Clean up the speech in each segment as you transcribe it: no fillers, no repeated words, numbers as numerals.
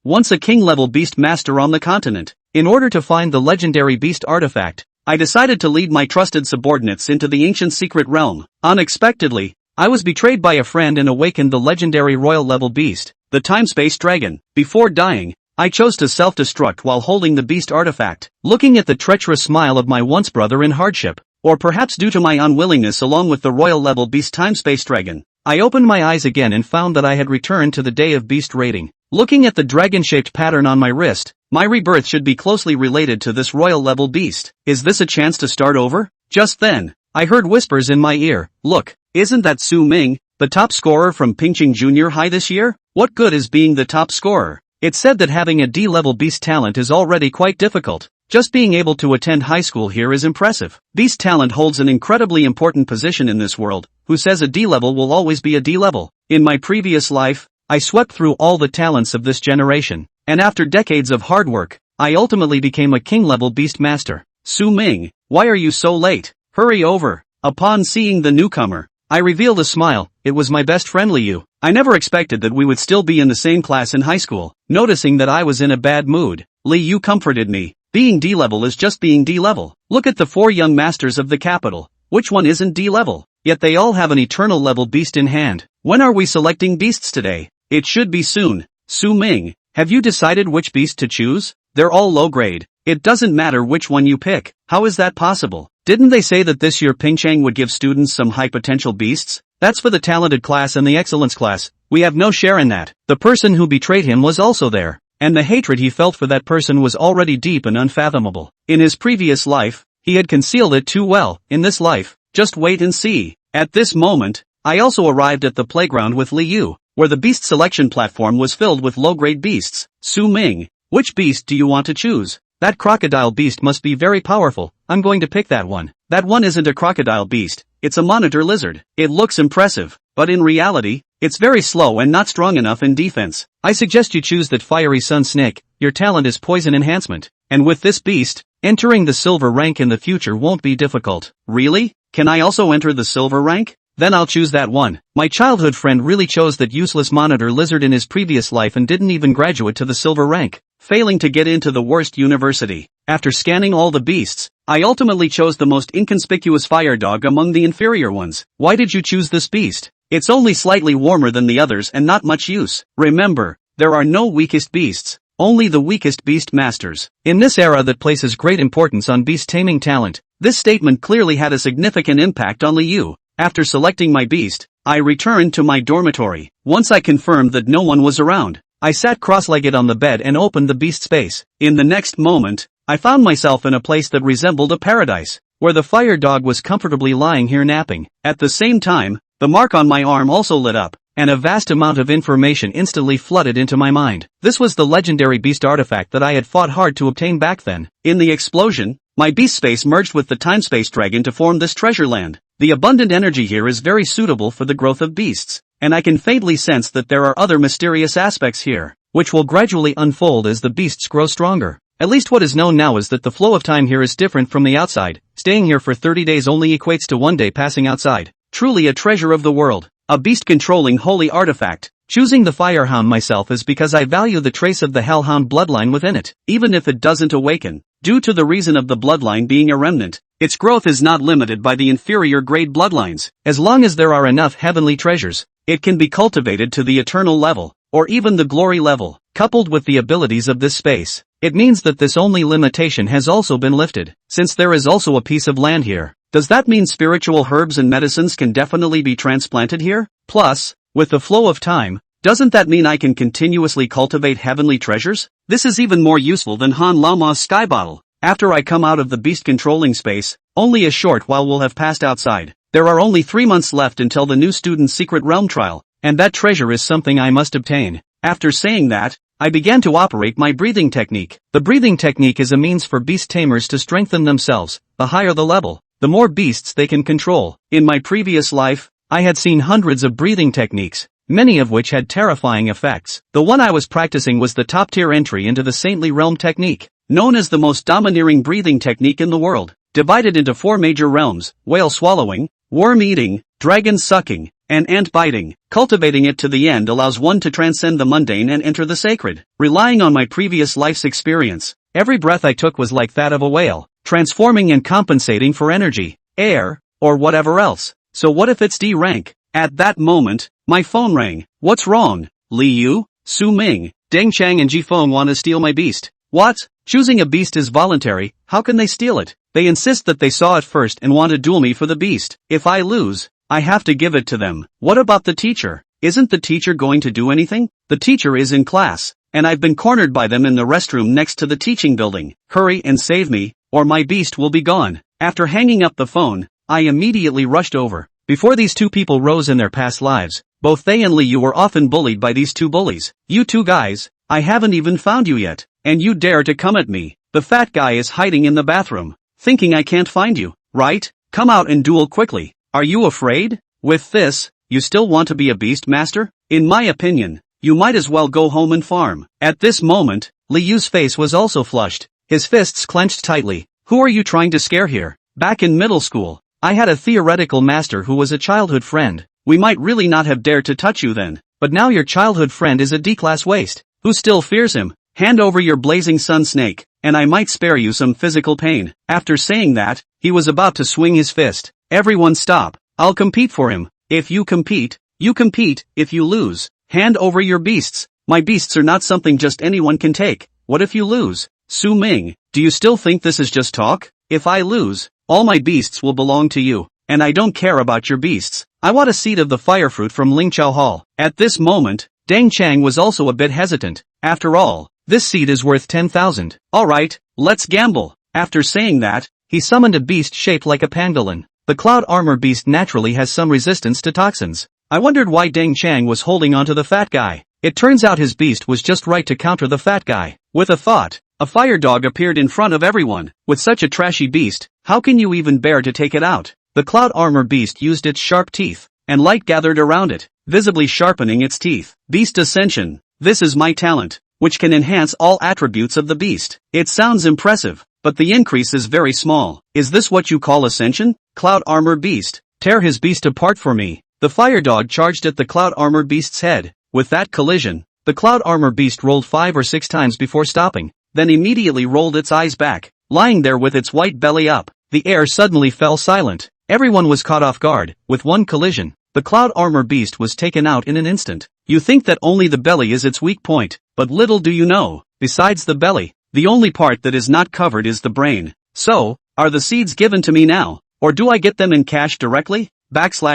once a king-level beast master on the continent. In order to find the legendary beast artifact, I decided to lead my trusted subordinates into the ancient secret realm. Unexpectedly, I was betrayed by a friend and awakened the legendary royal-level beast, the time-space dragon. Before dying, I chose to self-destruct while holding the beast artifact, looking at the treacherous smile of my once brother in hardship. Or perhaps due to my unwillingness along with the royal-level beast time-space dragon, I opened my eyes again and found that I had returned to the day of beast raiding. Looking at the dragon-shaped pattern on my wrist, my rebirth should be closely related to this royal-level beast. Is this a chance to start over? Just then, I heard whispers in my ear. Look, isn't that Su Ming, the top scorer from Pingqing Junior High this year? What good is being the top scorer? It's said that having a D-level beast talent is already quite difficult. Just being able to attend high school here is impressive. Beast talent holds an incredibly important position in this world. Who says a D-level will always be a D-level? In my previous life, I swept through all the talents of this generation, and after decades of hard work, I ultimately became a king-level beast master. Su Ming, why are you so late? Hurry over. Upon seeing the newcomer, I revealed a smile. It was my best friend Liu. I never expected that we would still be in the same class in high school. Noticing that I was in a bad mood, Liu comforted me. Being D-level is just being D-level. Look at the 4 young masters of the capital. Which one isn't D-level? Yet they all have an eternal level beast in hand. When are we selecting beasts today? It should be soon. Su Ming, have you decided which beast to choose? They're all low grade. It doesn't matter which one you pick. How is that possible? Didn't they say that this year Pingchang would give students some high potential beasts? That's for the talented class and the excellence class. We have no share in that. The person who betrayed him was also there, and the hatred he felt for that person was already deep and unfathomable. In his previous life, he had concealed it too well. In this life, just wait and see. At this moment, I also arrived at the playground with Liu, where the beast selection platform was filled with low-grade beasts. Su Ming, which beast do you want to choose? That crocodile beast must be very powerful. I'm going to pick that one. That one isn't a crocodile beast, it's a monitor lizard. It looks impressive, but in reality, it's very slow and not strong enough in defense. I suggest you choose that fiery sun snake. Your talent is poison enhancement. And with this beast, entering the silver rank in the future won't be difficult. Really? Can I also enter the silver rank? Then I'll choose that one. My childhood friend really chose that useless monitor lizard in his previous life and didn't even graduate to the silver rank, failing to get into the worst university. After scanning all the beasts, I ultimately chose the most inconspicuous fire dog among the inferior ones. Why did you choose this beast? It's only slightly warmer than the others and not much use. Remember, there are no weakest beasts, only the weakest beast masters. In this era that places great importance on beast taming talent, this statement clearly had a significant impact on Liu. After selecting my beast, I returned to my dormitory. Once I confirmed that no one was around, I sat cross-legged on the bed and opened the beast space. In the next moment, I found myself in a place that resembled a paradise, where the fire dog was comfortably lying here napping. At the same time, the mark on my arm also lit up, and a vast amount of information instantly flooded into my mind. This was the legendary beast artifact that I had fought hard to obtain back then. In the explosion, my beast space merged with the time-space dragon to form this treasure land. The abundant energy here is very suitable for the growth of beasts, and I can faintly sense that there are other mysterious aspects here, which will gradually unfold as the beasts grow stronger. At least what is known now is that the flow of time here is different from the outside. Staying here for 30 days only equates to 1 day passing outside. Truly a treasure of the world, a beast-controlling holy artifact. Choosing the Firehound myself is because I value the trace of the Hellhound bloodline within it, even if it doesn't awaken. Due to the reason of the bloodline being a remnant, its growth is not limited by the inferior grade bloodlines. As long as there are enough heavenly treasures, it can be cultivated to the eternal level, or even the glory level. Coupled with the abilities of this space, it means that this only limitation has also been lifted, since there is also a piece of land here. Does that mean spiritual herbs and medicines can definitely be transplanted here? Plus, with the flow of time, doesn't that mean I can continuously cultivate heavenly treasures? This is even more useful than Han Lama's sky bottle. After I come out of the beast-controlling space, only a short while will have passed outside. There are only 3 months left until the new student's secret realm trial, and that treasure is something I must obtain. After saying that, I began to operate my breathing technique. The breathing technique is a means for beast tamers to strengthen themselves. The higher the level, the more beasts they can control. In my previous life, I had seen hundreds of breathing techniques, many of which had terrifying effects. The one I was practicing was the top-tier entry into the saintly realm technique, known as the most domineering breathing technique in the world, divided into 4 major realms: whale swallowing, worm eating, dragon sucking, and ant biting. Cultivating it to the end allows one to transcend the mundane and enter the sacred. Relying on my previous life's experience, every breath I took was like that of a whale, transforming and compensating for energy, air, or whatever else. So what if it's D rank? At that moment, my phone rang. What's wrong? Li Yu, Su Ming, Deng Chang and Ji Feng want to steal my beast. What? Choosing a beast is voluntary, how can they steal it? They insist that they saw it first and want to duel me for the beast. If I lose, I have to give it to them. What about the teacher? Isn't the teacher going to do anything? The teacher is in class, and I've been cornered by them in the restroom next to the teaching building. Hurry and save me, or my beast will be gone. After hanging up the phone, I immediately rushed over. Before these two people rose in their past lives, both they and Li Yu were often bullied by these two bullies. You two guys, I haven't even found you yet, and you dare to come at me. The fat guy is hiding in the bathroom, thinking I can't find you, right? Come out and duel quickly. Are you afraid? With this, you still want to be a beast master? In my opinion, you might as well go home and farm. At this moment, Li Yu's face was also flushed, his fists clenched tightly. Who are you trying to scare here? Back in middle school, I had a theoretical master who was a childhood friend. We might really not have dared to touch you then, but now your childhood friend is a D-class waste. Who still fears him? Hand over your blazing sun snake, and I might spare you some physical pain. After saying that, he was about to swing his fist. Everyone stop. I'll compete for him. If you compete, you compete. If you lose, hand over your beasts. My beasts are not something just anyone can take. What if you lose? Su Ming, do you still think this is just talk? If I lose, all my beasts will belong to you, and I don't care about your beasts. I want a seed of the fire fruit from Lingqiao Hall. At this moment, Deng Chang was also a bit hesitant. After all, this seed is worth 10,000. Alright, let's gamble. After saying that, he summoned a beast shaped like a pangolin. The cloud armor beast naturally has some resistance to toxins. I wondered why Deng Chang was holding onto the fat guy. It turns out his beast was just right to counter the fat guy. With a thought, a fire dog appeared in front of everyone. With such a trashy beast, how can you even bear to take it out? The cloud armor beast used its sharp teeth, and light gathered around it, visibly sharpening its teeth. Beast Ascension. This is my talent, which can enhance all attributes of the beast. It sounds impressive, but the increase is very small. Is this what you call ascension? Cloud armor beast, tear his beast apart for me. The fire dog charged at the cloud armor beast's head. With that collision, the cloud armor beast rolled 5 or 6 times before stopping, then immediately rolled its eyes back, lying there with its white belly up. The air suddenly fell silent. Everyone was caught off guard. With one collision, the cloud armor beast was taken out in an instant. You think that only the belly is its weak point, but little do you know, besides the belly, the only part that is not covered is the brain. So, are the seeds given to me now, or do I get them in cash directly?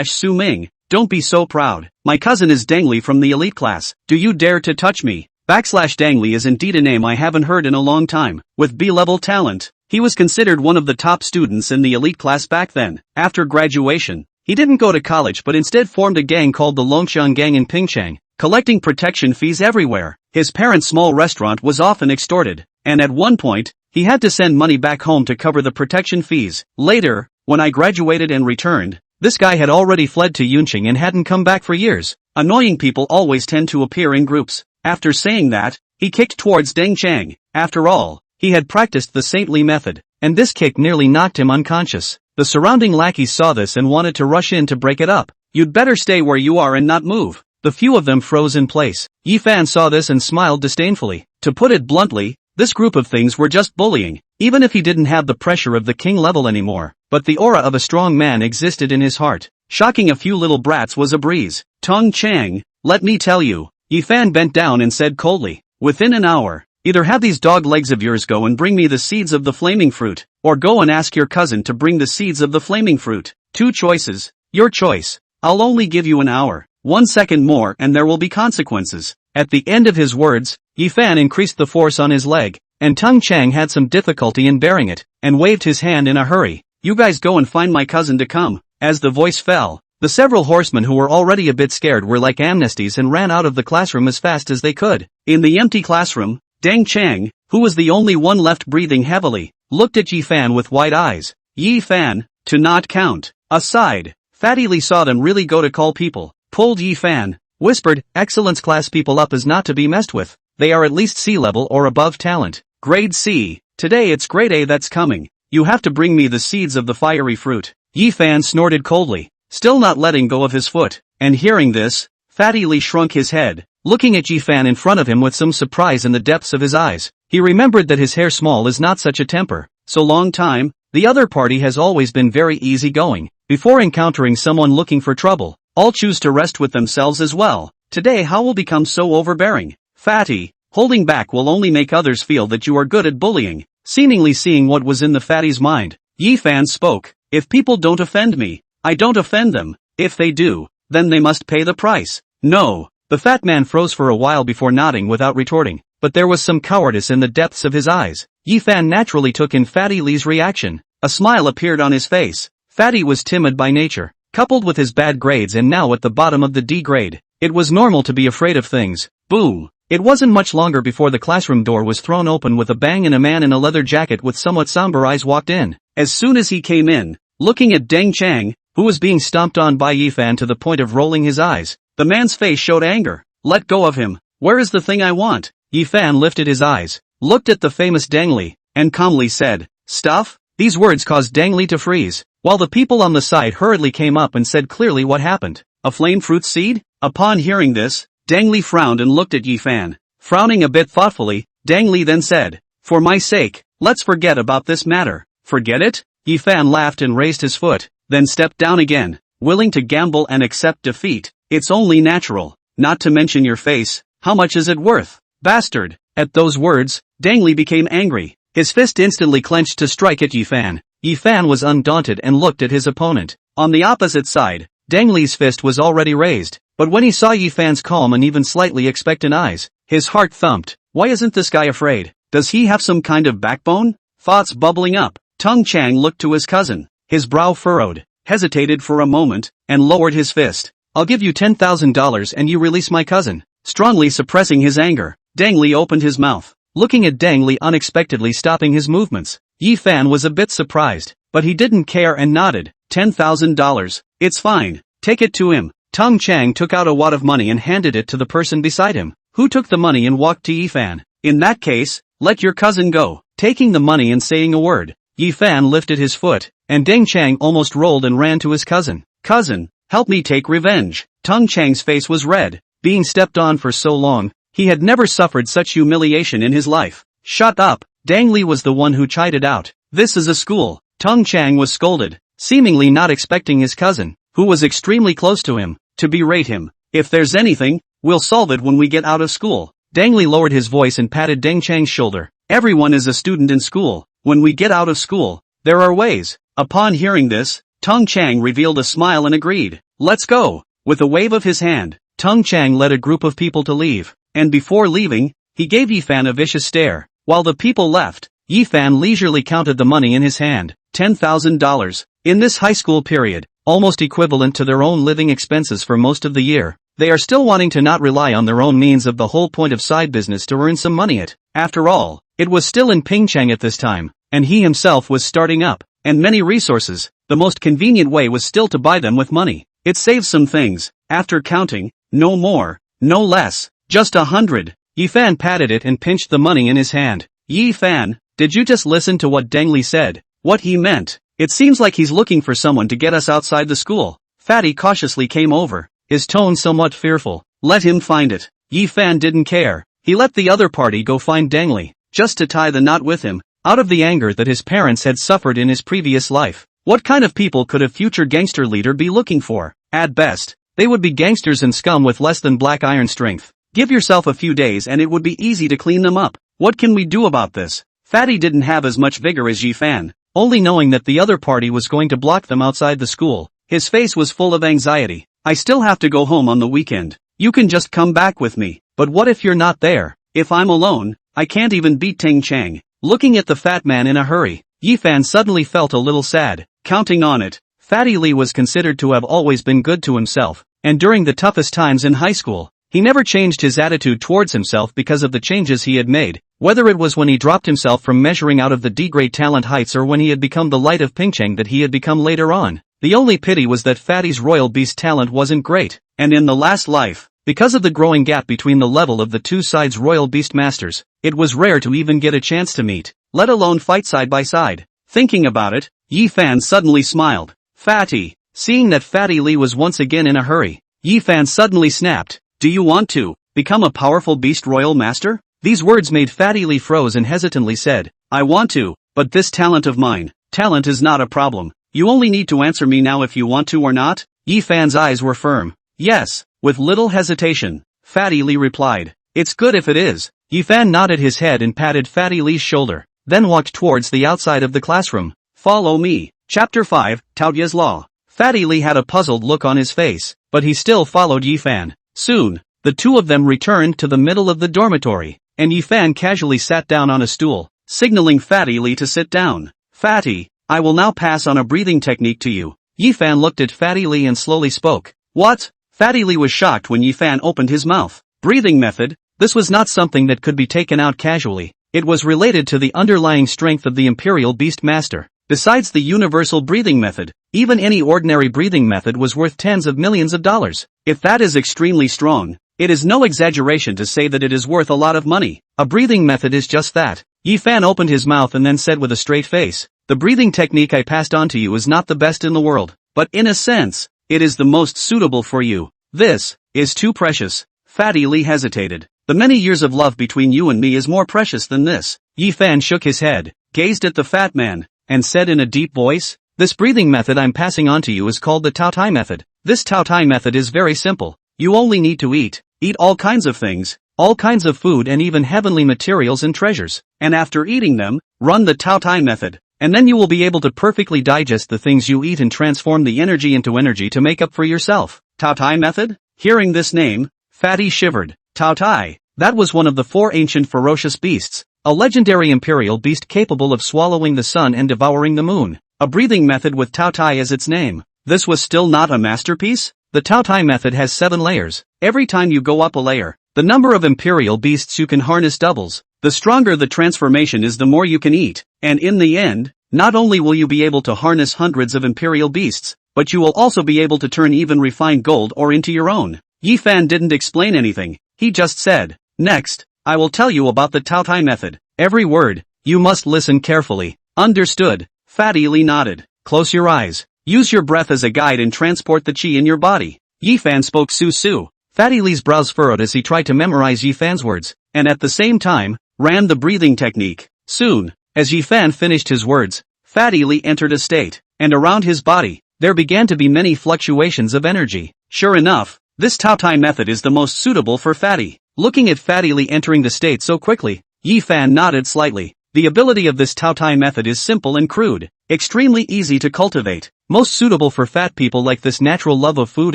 Su Ming, don't be so proud. My cousin is Deng Li from the elite class. Do you dare to touch me? Deng Li is indeed a name I haven't heard in a long time. With B-level talent, he was considered one of the top students in the elite class back then. After graduation, he didn't go to college but instead formed a gang called the Longxiang Gang in Pingchang, collecting protection fees everywhere. His parents' small restaurant was often extorted, and at one point, he had to send money back home to cover the protection fees. Later, when I graduated and returned, this guy had already fled to Yunqing and hadn't come back for years. Annoying people always tend to appear in groups. After saying that, he kicked towards Deng Chang. After all, he had practiced the saintly method, and this kick nearly knocked him unconscious. The surrounding lackeys saw this and wanted to rush in to break it up. You'd better stay where you are and not move. The few of them froze in place. Yi Fan saw this and smiled disdainfully. To put it bluntly, this group of things were just bullying, even if he didn't have the pressure of the king level anymore. But the aura of a strong man existed in his heart. Shocking a few little brats was a breeze. Tong Chang, let me tell you. Yi Fan bent down and said coldly, within an hour, either have these dog legs of yours go and bring me the seeds of the flaming fruit, or go and ask your cousin to bring the seeds of the flaming fruit. 2 choices. Your choice. I'll only give you an hour. 1 second more and there will be consequences. At the end of his words, Yi Fan increased the force on his leg, and Tung Chang had some difficulty in bearing it, and waved his hand in a hurry. You guys go and find my cousin to come. As the voice fell, the several horsemen who were already a bit scared were like amnesties and ran out of the classroom as fast as they could. In the empty classroom, Deng Chang, who was the only one left breathing heavily, looked at Yi Fan with wide eyes. Yi Fan, to not count. Aside, Fatty Li saw them really go to call people, pulled Yi Fan, whispered, excellence class people up is not to be messed with. They are at least C level or above talent. Grade C. Today it's grade A that's coming. You have to bring me the seeds of the fiery fruit. Yi Fan snorted coldly, still not letting go of his foot. and hearing this, Fatty Lee shrunk his head, looking at Yi-Fan in front of him with some surprise in the depths of his eyes. He remembered that his hair small is not such a temper. So long time, the other party has always been very easygoing. Before encountering someone looking for trouble, all choose to rest with themselves as well. Today how will become so overbearing? Fatty, holding back will only make others feel that you are good at bullying. Seemingly seeing what was in the fatty's mind, Yi-Fan spoke. If people don't offend me, I don't offend them. If they do, then they must pay the price. No. The fat man froze for a while before nodding without retorting, but there was some cowardice in the depths of his eyes. Yi-Fan naturally took in Fatty Lee's reaction. A smile appeared on his face. Fatty was timid by nature, coupled with his bad grades and now at the bottom of the D grade. It was normal to be afraid of things. Boom! It wasn't much longer before the classroom door was thrown open with a bang and a man in a leather jacket with somewhat somber eyes walked in. As soon as he came in, looking at Deng Chang, who was being stomped on by Yi-Fan to the point of rolling his eyes, the man's face showed anger. Let go of him. Where is the thing I want? Yi-Fan lifted his eyes, looked at the famous Deng Li, and calmly said, stuff? These words caused Deng Li to freeze, while the people on the side hurriedly came up and said clearly what happened. A flame fruit seed? Upon hearing this, Deng Li frowned and looked at Yi-Fan. Frowning a bit thoughtfully, Deng Li then said, for my sake, let's forget about this matter. Forget it? Yi-Fan laughed and raised his foot, then stepped down again, willing to gamble and accept defeat. It's only natural. Not to mention your face. How much is it worth? Bastard. At those words, Deng Li became angry. His fist instantly clenched to strike at Yi-Fan. Yi-Fan was undaunted and looked at his opponent. On the opposite side, Deng Li's fist was already raised, but when he saw Yi-Fan's calm and even slightly expectant eyes, his heart thumped. Why isn't this guy afraid? Does he have some kind of backbone? Thoughts bubbling up. Tung Chang looked to his cousin. His brow furrowed, hesitated for a moment, and lowered his fist. I'll give you $10,000 and you release my cousin. Strongly suppressing his anger, Deng Li opened his mouth, looking at Deng Li unexpectedly stopping his movements. Yi-Fan was a bit surprised, but he didn't care and nodded. $10,000. It's fine. Take it to him. Tung Chang took out a wad of money and handed it to the person beside him, who took the money and walked to Yi-Fan. In that case, let your cousin go. Taking the money and saying a word, Yi-Fan lifted his foot, and Deng Chang almost rolled and ran to his cousin. Cousin, help me take revenge. Tung Chang's face was red. Being stepped on for so long, he had never suffered such humiliation in his life. Shut up. Deng Li was the one who chided out. This is a school. Tung Chang was scolded, seemingly not expecting his cousin, who was extremely close to him, to berate him. If there's anything, we'll solve it when we get out of school. Deng Li lowered his voice and patted Deng Chang's shoulder. Everyone is a student in school. When we get out of school, there are ways. Upon hearing this, Tung Chang revealed a smile and agreed. Let's go. With a wave of his hand, Tung Chang led a group of people to leave, and before leaving, he gave Yi-Fan a vicious stare. While the people left, Yi-Fan leisurely counted the money in his hand. $10,000. In this high school period, almost equivalent to their own living expenses for most of the year, they are still wanting to not rely on their own means of the whole point of side business to earn some money at. After all, it was still in Pingchang at this time, and he himself was starting up, and many resources. The most convenient way was still to buy them with money. It saves some things. After counting, no more, no less, just 100. Yi-Fan patted it and pinched the money in his hand. Yi-Fan, did you just listen to what Deng Li said? What he meant? It seems like he's looking for someone to get us outside the school. Fatty cautiously came over, his tone somewhat fearful. Let him find it. Yi-Fan didn't care. He let the other party go find Deng Li, just to tie the knot with him, out of the anger that his parents had suffered in his previous life. What kind of people could a future gangster leader be looking for? At best, they would be gangsters and scum with less than black iron strength. Give yourself a few days and it would be easy to clean them up. What can we do about this? Fatty didn't have as much vigor as Yi-Fan, only knowing that the other party was going to block them outside the school. His face was full of anxiety. I still have to go home on the weekend. You can just come back with me. But what if you're not there? If I'm alone, I can't even beat Ting Chang. Looking at the fat man in a hurry, Yi-Fan suddenly felt a little sad. Counting on it, Fatty Lee was considered to have always been good to himself, and during the toughest times in high school, he never changed his attitude towards himself because of the changes he had made, whether it was when he dropped himself from measuring out of the D-grade talent heights or when he had become the light of Pingcheng that he had become later on. The only pity was that Fatty's royal beast talent wasn't great, and in the last life, because of the growing gap between the level of the two sides' royal beast masters, it was rare to even get a chance to meet, let alone fight side by side. Thinking about it, Yi-Fan suddenly smiled. Fatty. Seeing that Fatty Lee was once again in a hurry, Yi Fan suddenly snapped. Do you want to become a powerful beast royal master? These words made Fatty Lee froze and hesitantly said, I want to, but this talent of mine, talent is not a problem. You only need to answer me now if you want to or not. Yi Fan's eyes were firm. Yes, with little hesitation, Fatty Lee replied. It's good if it is. Yi Fan nodded his head and patted Fatty Lee's shoulder, then walked towards the outside of the classroom. Follow me. Chapter 5, Taoya's Law. Fatty Lee had a puzzled look on his face, but he still followed Yi Fan. Soon, the two of them returned to the middle of the dormitory, and Yi Fan casually sat down on a stool, signaling Fatty Lee to sit down. Fatty, I will now pass on a breathing technique to you. Yi Fan looked at Fatty Lee and slowly spoke. What? Fatty Lee was shocked when Yi Fan opened his mouth. Breathing method? This was not something that could be taken out casually. It was related to the underlying strength of the Imperial Beast Master. Besides the universal breathing method, even any ordinary breathing method was worth tens of millions of dollars. If that is extremely strong, it is no exaggeration to say that it is worth a lot of money. A breathing method is just that. Yi Fan opened his mouth and then said with a straight face, the breathing technique I passed on to you is not the best in the world, but in a sense, it is the most suitable for you. This is too precious. Fatty Lee hesitated. The many years of love between you and me is more precious than this. Yi Fan shook his head, gazed at the fat man, and said in a deep voice, this breathing method I'm passing on to you is called the Tao Tai method. This Tao Tai method is very simple. You only need to eat all kinds of things, all kinds of food and even heavenly materials and treasures. And after eating them, run the Tao Tai method. And then you will be able to perfectly digest the things you eat and transform the energy into energy to make up for yourself. Tao Tai method? Hearing this name, Fatty shivered. Tao Tai, that was one of the 4 ancient ferocious beasts. A legendary imperial beast capable of swallowing the sun and devouring the moon. A breathing method with Tao Tai as its name. This was still not a masterpiece? The Tao Tai method has 7 layers. Every time you go up a layer, the number of imperial beasts you can harness doubles. The stronger the transformation is, the more you can eat. And in the end, not only will you be able to harness hundreds of imperial beasts, but you will also be able to turn even refined gold ore into your own. Yi Fan didn't explain anything. He just said, next, I will tell you about the Tao Tai method. Every word, you must listen carefully. Understood. Fatty Lee nodded. Close your eyes. Use your breath as a guide and transport the chi in your body. Yi Fan spoke Su. Fatty Lee's brows furrowed as he tried to memorize Yi Fan's words, and at the same time, ran the breathing technique. Soon, as Yi Fan finished his words, Fatty Lee entered a state, and around his body, there began to be many fluctuations of energy. Sure enough, this Tao Tai method is the most suitable for Fatty. Looking at Fatty Lee entering the state so quickly, Yi Fan nodded slightly. The ability of this Tao Tai method is simple and crude, extremely easy to cultivate, most suitable for fat people like this natural love of food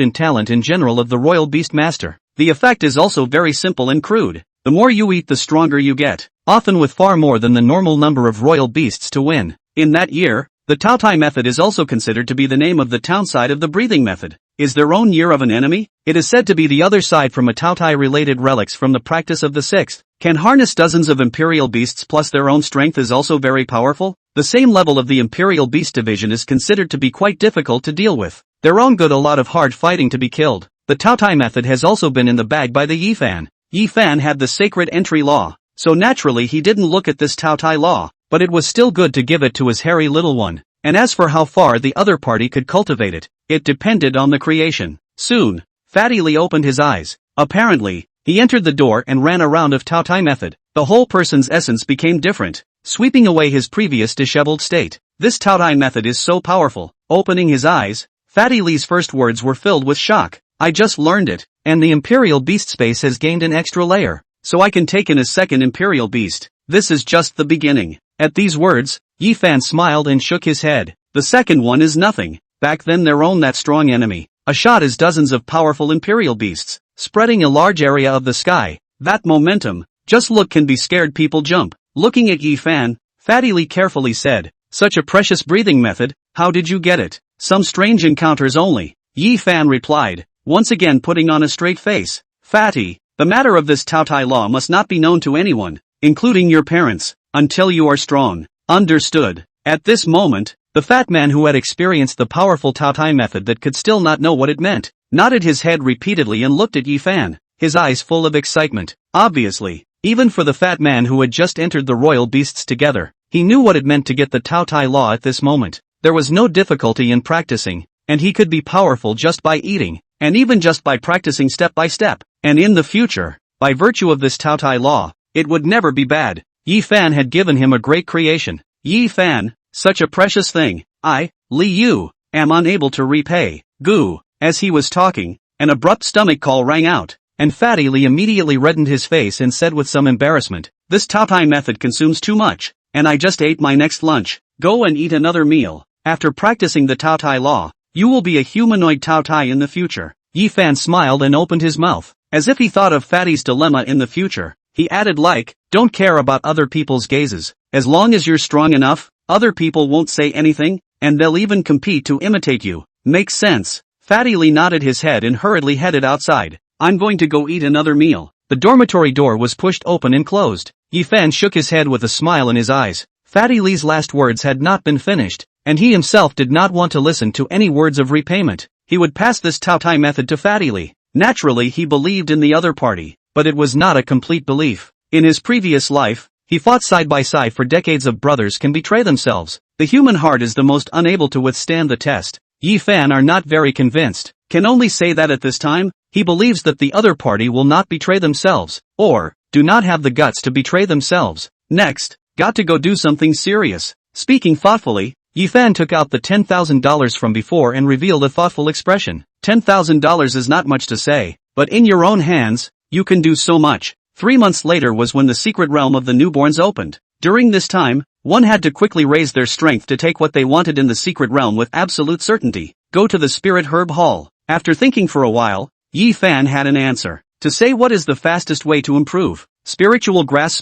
and talent in general of the Royal Beast Master. The effect is also very simple and crude. The more you eat, the stronger you get, often with far more than the normal number of royal beasts to win. In that year, the Tao Tai method is also considered to be the name of the town side of the breathing method. Is their own year of an enemy? It is said to be the other side from a Tao Tai related relics from the practice of the 6th. Can harness dozens of imperial beasts plus their own strength is also very powerful. The same level of the imperial beast division is considered to be quite difficult to deal with. Their own good, a lot of hard fighting to be killed. The Tao Tai method has also been in the bag by the Yi Fan. Yi Fan had the sacred entry law, so naturally he didn't look at this Tao Tai law, but it was still good to give it to his hairy little one. And as for how far the other party could cultivate it, it depended on the creation. Soon, Fatty Lee opened his eyes. Apparently, he entered the door and ran a round of Tao Tai method. The whole person's essence became different, sweeping away his previous disheveled state. This Tao Tai method is so powerful. Opening his eyes, Fatty Lee's first words were filled with shock. I just learned it, and the Imperial Beast space has gained an extra layer, so I can take in a second Imperial Beast. This is just the beginning. At these words, Yi Fan smiled and shook his head. The second one is nothing. Back then their own that strong enemy. A shot is dozens of powerful Imperial Beasts, spreading a large area of the sky. That momentum, just look, can be scared people jump. Looking at Yi Fan, Fatty Lee carefully said, such a precious breathing method, how did you get it? Some strange encounters only. Yi Fan replied, once again putting on a straight face. Fatty, the matter of this Tao Tai law must not be known to anyone, including your parents, until you are strong. Understood. At this moment, the fat man who had experienced the powerful Tao Tai method that could still not know what it meant, nodded his head repeatedly and looked at Yi Fan, his eyes full of excitement. Obviously, even for the fat man who had just entered the royal beasts together, he knew what it meant to get the Tao Tai law at this moment. There was no difficulty in practicing, and he could be powerful just by eating, and even just by practicing step by step, and in the future, by virtue of this Taotai law, it would never be bad. Yi Fan had given him a great creation. Yi Fan, such a precious thing, Li Yu, am unable to repay. Gu. As he was talking, an abrupt stomach call rang out, and Fatty Li immediately reddened his face and said with some embarrassment, "This Taotai method consumes too much, and I just ate my next lunch. Go and eat another meal. After practicing the Taotai law, you will be a humanoid Taotai in the future." Yi Fan smiled and opened his mouth, as if he thought of Fatty's dilemma in the future. He added don't care about other people's gazes. As long as you're strong enough, other people won't say anything, and they'll even compete to imitate you. Makes sense. Fatty Li nodded his head and hurriedly headed outside. I'm going to go eat another meal. The dormitory door was pushed open and closed. Yi Fan shook his head with a smile in his eyes. Fatty Li's last words had not been finished, and he himself did not want to listen to any words of repayment. He would pass this Taotai method to Fatty Li. Naturally he believed in the other party, but it was not a complete belief. In his previous life, he fought side by side for decades of brothers can betray themselves. The human heart is the most unable to withstand the test. Yi Fan are not very convinced, can only say that at this time, he believes that the other party will not betray themselves, or, do not have the guts to betray themselves. Next, got to go do something serious. Speaking thoughtfully, Yi Fan took out the $10,000 from before and revealed a thoughtful expression. $10,000 is not much to say, but in your own hands, you can do so much. 3 months later was when the secret realm of the newborns opened. During this time, one had to quickly raise their strength to take what they wanted in the secret realm with absolute certainty. Go to the Spirit Herb Hall. After thinking for a while, Yi Fan had an answer. To say what is the fastest way to improve. Spiritual grass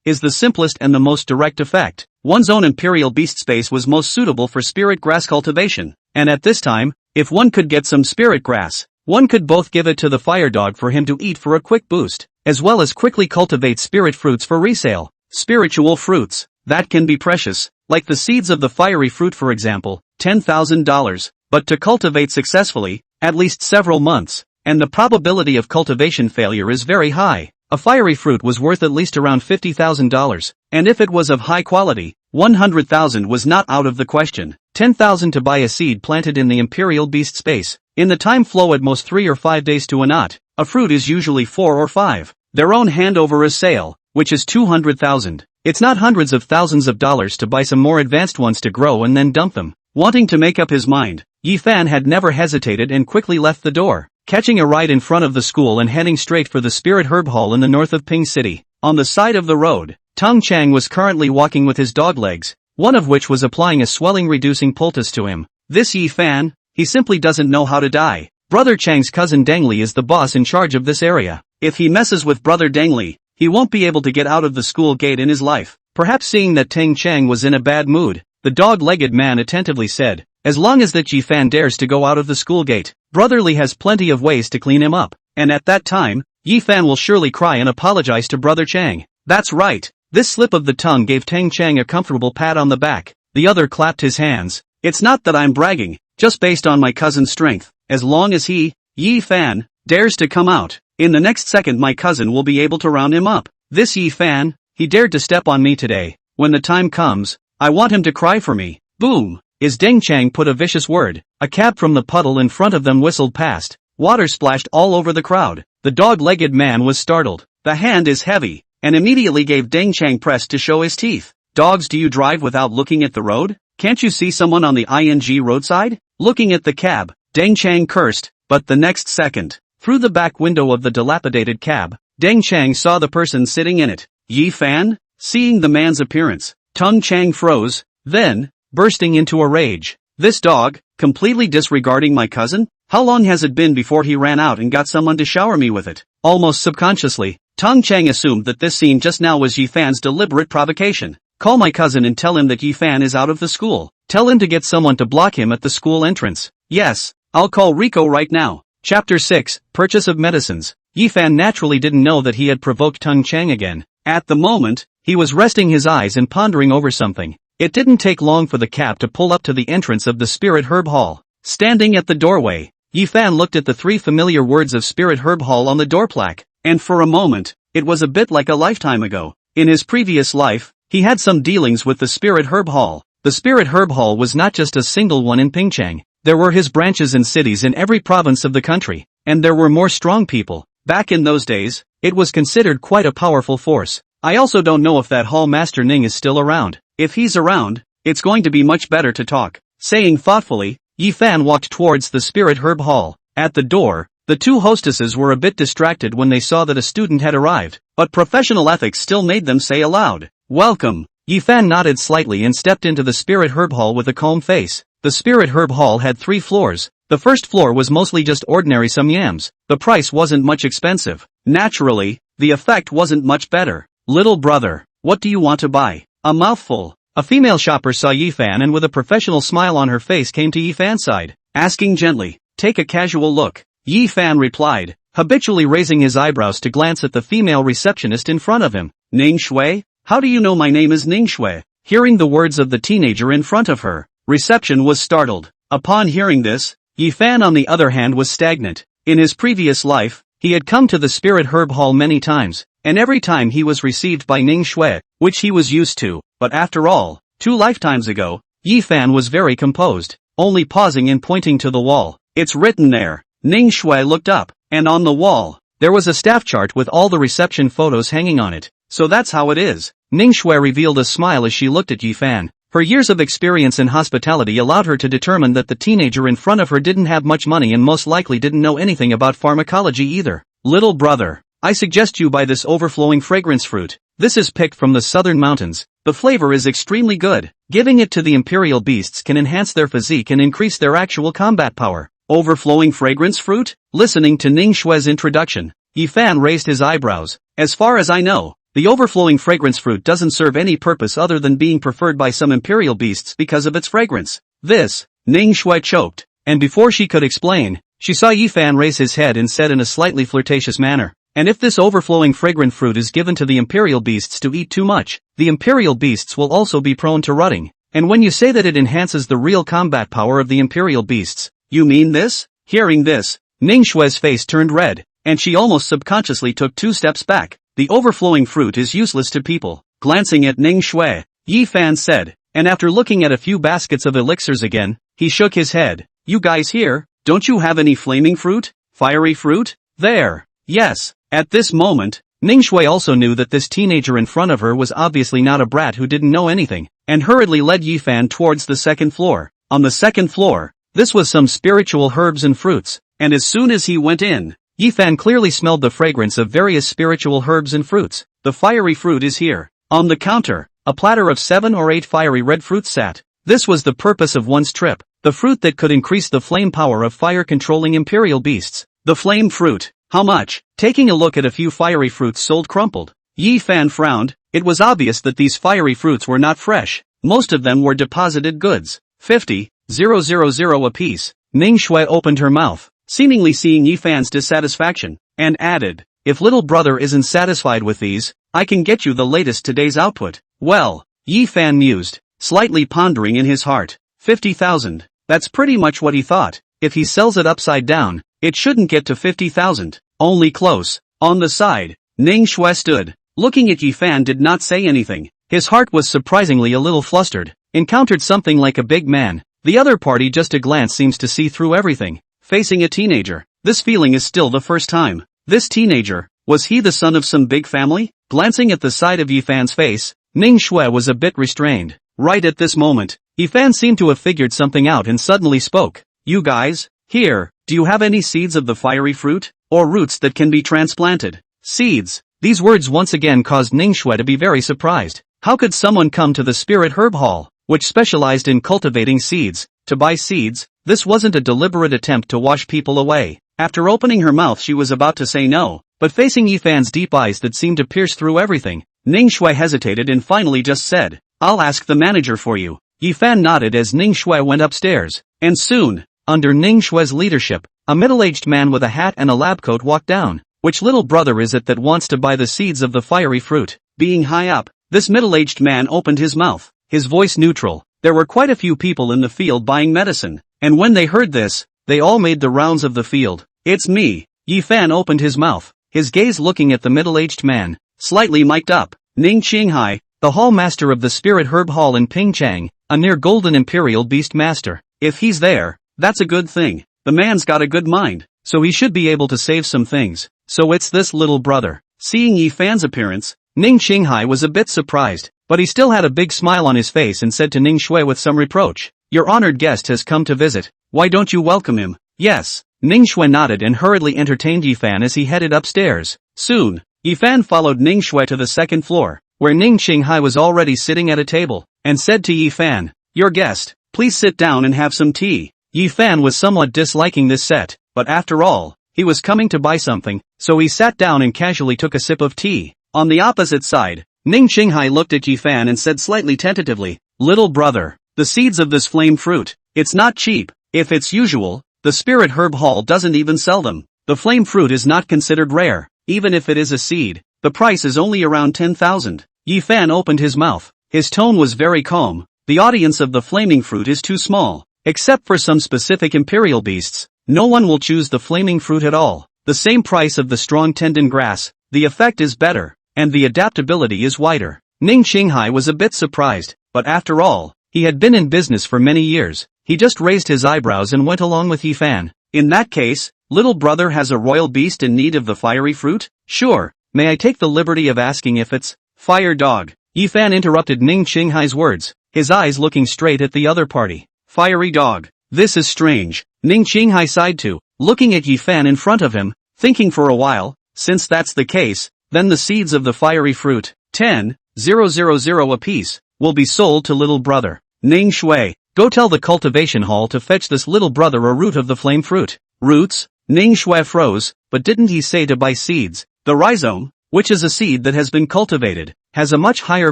is the simplest and the most direct effect. One's own imperial beast space was most suitable for spirit grass cultivation, and at this time, if one could get some spirit grass, one could both give it to the fire dog for him to eat for a quick boost, as well as quickly cultivate spirit fruits for resale. Spiritual fruits, that can be precious, like the seeds of the fiery fruit for example, $10,000, but to cultivate successfully, at least several months, and the probability of cultivation failure is very high. A fiery fruit was worth at least around $50,000, and if it was of high quality, $100,000 was not out of the question. $10,000 to buy a seed planted in the imperial beast space. In the time flow at most 3 or 5 days to a knot, a fruit is usually 4 or 5. Their own hand over a sale, which is $200,000. It's not hundreds of thousands of dollars to buy some more advanced ones to grow and then dump them. Wanting to make up his mind, Yi Fan had never hesitated and quickly left the door, catching a ride in front of the school and heading straight for the Spirit Herb Hall in the north of Ping City. On the side of the road, Tong Chang was currently walking with his dog legs, one of which was applying a swelling reducing poultice to him. This Yi Fan, he simply doesn't know how to die. Brother Chang's cousin Deng Li is the boss in charge of this area. If he messes with Brother Deng Li, he won't be able to get out of the school gate in his life. Perhaps seeing that Tang Chang was in a bad mood, the dog-legged man attentively said, as long as that Yi Fan dares to go out of the school gate, Brother Li has plenty of ways to clean him up, and at that time, Yi Fan will surely cry and apologize to Brother Chang. That's right. This slip of the tongue gave Tang Chang a comfortable pat on the back. The other clapped his hands. It's not that I'm bragging, just based on my cousin's strength. As long as he, Yi Fan, dares to come out, in the next second my cousin will be able to round him up. This Yi Fan, he dared to step on me today. When the time comes, I want him to cry for me. Boom! As Deng Chang put a vicious word, a cab from the puddle in front of them whistled past. Water splashed all over the crowd. The dog-legged man was startled. The hand is heavy, and immediately gave Deng Chang press to show his teeth. Dogs, do you drive without looking at the road? Can't you see someone on the roadside? Looking at the cab, Deng Chang cursed, but the next second, through the back window of the dilapidated cab, Deng Chang saw the person sitting in it. Yi Fan? Seeing the man's appearance, Tong Chang froze, then, bursting into a rage. This dog, completely disregarding my cousin? How long has it been before he ran out and got someone to shower me with it? Almost subconsciously, Tong Chang assumed that this scene just now was Yi Fan's deliberate provocation. Call my cousin and tell him that Yi Fan is out of the school. Tell him to get someone to block him at the school entrance. Yes, I'll call Rico right now. Chapter 6, Purchase of Medicines. Yi Fan naturally didn't know that he had provoked Tong Chang again. At the moment, he was resting his eyes and pondering over something. It didn't take long for the cab to pull up to the entrance of the Spirit Herb Hall. Standing at the doorway, Yi Fan looked at the 3 familiar words of Spirit Herb Hall on the door plaque, and for a moment, it was a bit like a lifetime ago. In his previous life, he had some dealings with the Spirit Herb Hall. The Spirit Herb Hall was not just a single one in Pingchang. There were his branches in cities in every province of the country, and there were more strong people. Back in those days, it was considered quite a powerful force. I also don't know if that Hall Master Ning is still around. If he's around, it's going to be much better to talk. Saying thoughtfully, Yi Fan walked towards the Spirit Herb Hall. At the door, the two hostesses were a bit distracted when they saw that a student had arrived, but professional ethics still made them say aloud, "Welcome." Yi Fan nodded slightly and stepped into the Spirit Herb Hall with a calm face. The Spirit Herb Hall had 3 floors. The first floor was mostly just ordinary samyams. The price wasn't much expensive. Naturally, the effect wasn't much better. "Little brother, what do you want to buy?" A mouthful. A female shopper saw Yi Fan and with a professional smile on her face came to Yi Fan's side, asking gently, "Take a casual look." Yi Fan replied, habitually raising his eyebrows to glance at the female receptionist in front of him. "Ning Shui? How do you know my name is Ning Shui?" Hearing the words of the teenager in front of her, reception was startled. Upon hearing this, Yi Fan on the other hand was stagnant. In his previous life, he had come to the Spirit Herb Hall many times, and every time he was received by Ning Shui, which he was used to, but after all, 2 lifetimes ago, Yi Fan was very composed, only pausing and pointing to the wall. "It's written there." Ning Shui looked up, and on the wall, there was a staff chart with all the reception photos hanging on it. "So that's how it is." Ning Shui revealed a smile as she looked at Yi Fan. Her years of experience in hospitality allowed her to determine that the teenager in front of her didn't have much money and most likely didn't know anything about pharmacology either. "Little brother, I suggest you buy this overflowing fragrance fruit. This is picked from the southern mountains. The flavor is extremely good. Giving it to the imperial beasts can enhance their physique and increase their actual combat power." Overflowing fragrance fruit? Listening to Ning Shui's introduction, Yi Fan raised his eyebrows. "As far as I know, the overflowing fragrance fruit doesn't serve any purpose other than being preferred by some imperial beasts because of its fragrance." This, Ning Shui choked, and before she could explain, she saw Yi Fan raise his head and said in a slightly flirtatious manner, "And if this overflowing fragrant fruit is given to the imperial beasts to eat too much, the imperial beasts will also be prone to rutting. And when you say that it enhances the real combat power of the imperial beasts, you mean this?" Hearing this, Ning Shui's face turned red, and she almost subconsciously took 2 steps back. "The overflowing fruit is useless to people." Glancing at Ning Shui, Yi Fan said, and after looking at a few baskets of elixirs again, he shook his head. "You guys here, don't you have any flaming fruit? Fiery fruit? There." Yes. At this moment, Ning Shui also knew that this teenager in front of her was obviously not a brat who didn't know anything, and hurriedly led Yi Fan towards the second floor. On the second floor, this was some spiritual herbs and fruits, and as soon as he went in, Yi Fan clearly smelled the fragrance of various spiritual herbs and fruits. "The fiery fruit is here." On the counter, a platter of 7 or 8 fiery red fruits sat. This was the purpose of one's trip, the fruit that could increase the flame power of fire-controlling imperial beasts. The flame fruit. "How much?" Taking a look at a few fiery fruits sold crumpled, Yi Fan frowned. It was obvious that these fiery fruits were not fresh. Most of them were deposited goods. 50,000 apiece. Ning Shui opened her mouth, seemingly seeing Yi Fan's dissatisfaction, and added, "If little brother isn't satisfied with these, I can get you the latest today's output." "Well," Yi Fan mused, slightly pondering in his heart, 50,000. That's pretty much what he thought. If he sells it upside down, it shouldn't get to 50,000. Only close. On the side, Ning Shui stood, looking at Yi Fan did not say anything. His heart was surprisingly a little flustered. Encountered something like a big man. The other party just a glance seems to see through everything. Facing a teenager. This feeling is still the first time. This teenager, was he the son of some big family? Glancing at the side of Yi Fan's face, Ning Shui was a bit restrained. Right at this moment, Yi Fan seemed to have figured something out and suddenly spoke. "You guys, here, do you have any seeds of the fiery fruit? Or roots that can be transplanted?" Seeds. These words once again caused Ning Shui to be very surprised. How could someone come to the Spirit Herb Hall, which specialized in cultivating seeds, to buy seeds? This wasn't a deliberate attempt to wash people away. After opening her mouth she was about to say no, but facing Yi Fan's deep eyes that seemed to pierce through everything, Ning Shui hesitated and finally just said, "I'll ask the manager for you." Yi Fan nodded as Ning Shui went upstairs, and soon, under Ning Shui's leadership, a middle-aged man with a hat and a lab coat walked down. "Which little brother is it that wants to buy the seeds of the fiery fruit?" Being high up, this middle-aged man opened his mouth, his voice neutral. There were quite a few people in the field buying medicine, and when they heard this, they all made the rounds of the field. "It's me." Yi Fan opened his mouth, his gaze looking at the middle-aged man, slightly mic'd up. "Ning Qinghai, the hall master of the Spirit Herb Hall in Pingchang, a near golden imperial beast master. If he's there, That's a good thing. The man's got a good mind, so he should be able to save some things. So it's this little brother. Seeing Yi Fan's appearance, Ning Qinghai was a bit surprised, but he still had a big smile on his face and said to Ning Shui with some reproach, "Your honored guest has come to visit. Why don't you welcome him?" "Yes." Ning Shui nodded and hurriedly entertained Yi Fan as he headed upstairs. Soon, Yi Fan followed Ning Shui to the second floor, where Ning Qinghai was already sitting at a table, and said to Yi Fan, "Your guest, please sit down and have some tea." Yi Fan was somewhat disliking this set, but after all, he was coming to buy something, so he sat down and casually took a sip of tea. On the opposite side, Ning Qinghai looked at Yi Fan and said slightly tentatively, "Little brother, the seeds of this flame fruit, it's not cheap. If it's usual, the Spirit Herb Hall doesn't even sell them. The flame fruit is not considered rare, even if it is a seed. The price is only around 10,000. Yi Fan opened his mouth. His tone was very calm. "The audience of the flaming fruit is too small. Except for some specific imperial beasts, no one will choose the flaming fruit at all. The same price of the strong tendon grass, the effect is better, and the adaptability is wider." Ning Qinghai was a bit surprised, but after all, he had been in business for many years. He just raised his eyebrows and went along with Yi Fan. "In that case, little brother has a royal beast in need of the fiery fruit? Sure, may I take the liberty of asking if it's fire dog?" Yi Fan interrupted Ning Qinghai's words, his eyes looking straight at the other party. "Fiery dog. This is strange." Ning Qinghai sighed too, looking at Yi Fan in front of him, thinking for a while. Since that's the case, then the seeds of the fiery fruit, 10,000 apiece, will be sold to little brother. Ning Shui, go tell the cultivation hall to fetch this little brother a root of the flame fruit. Roots? Ning Shui froze, but didn't he say to buy seeds? The rhizome, which is a seed that has been cultivated, has a much higher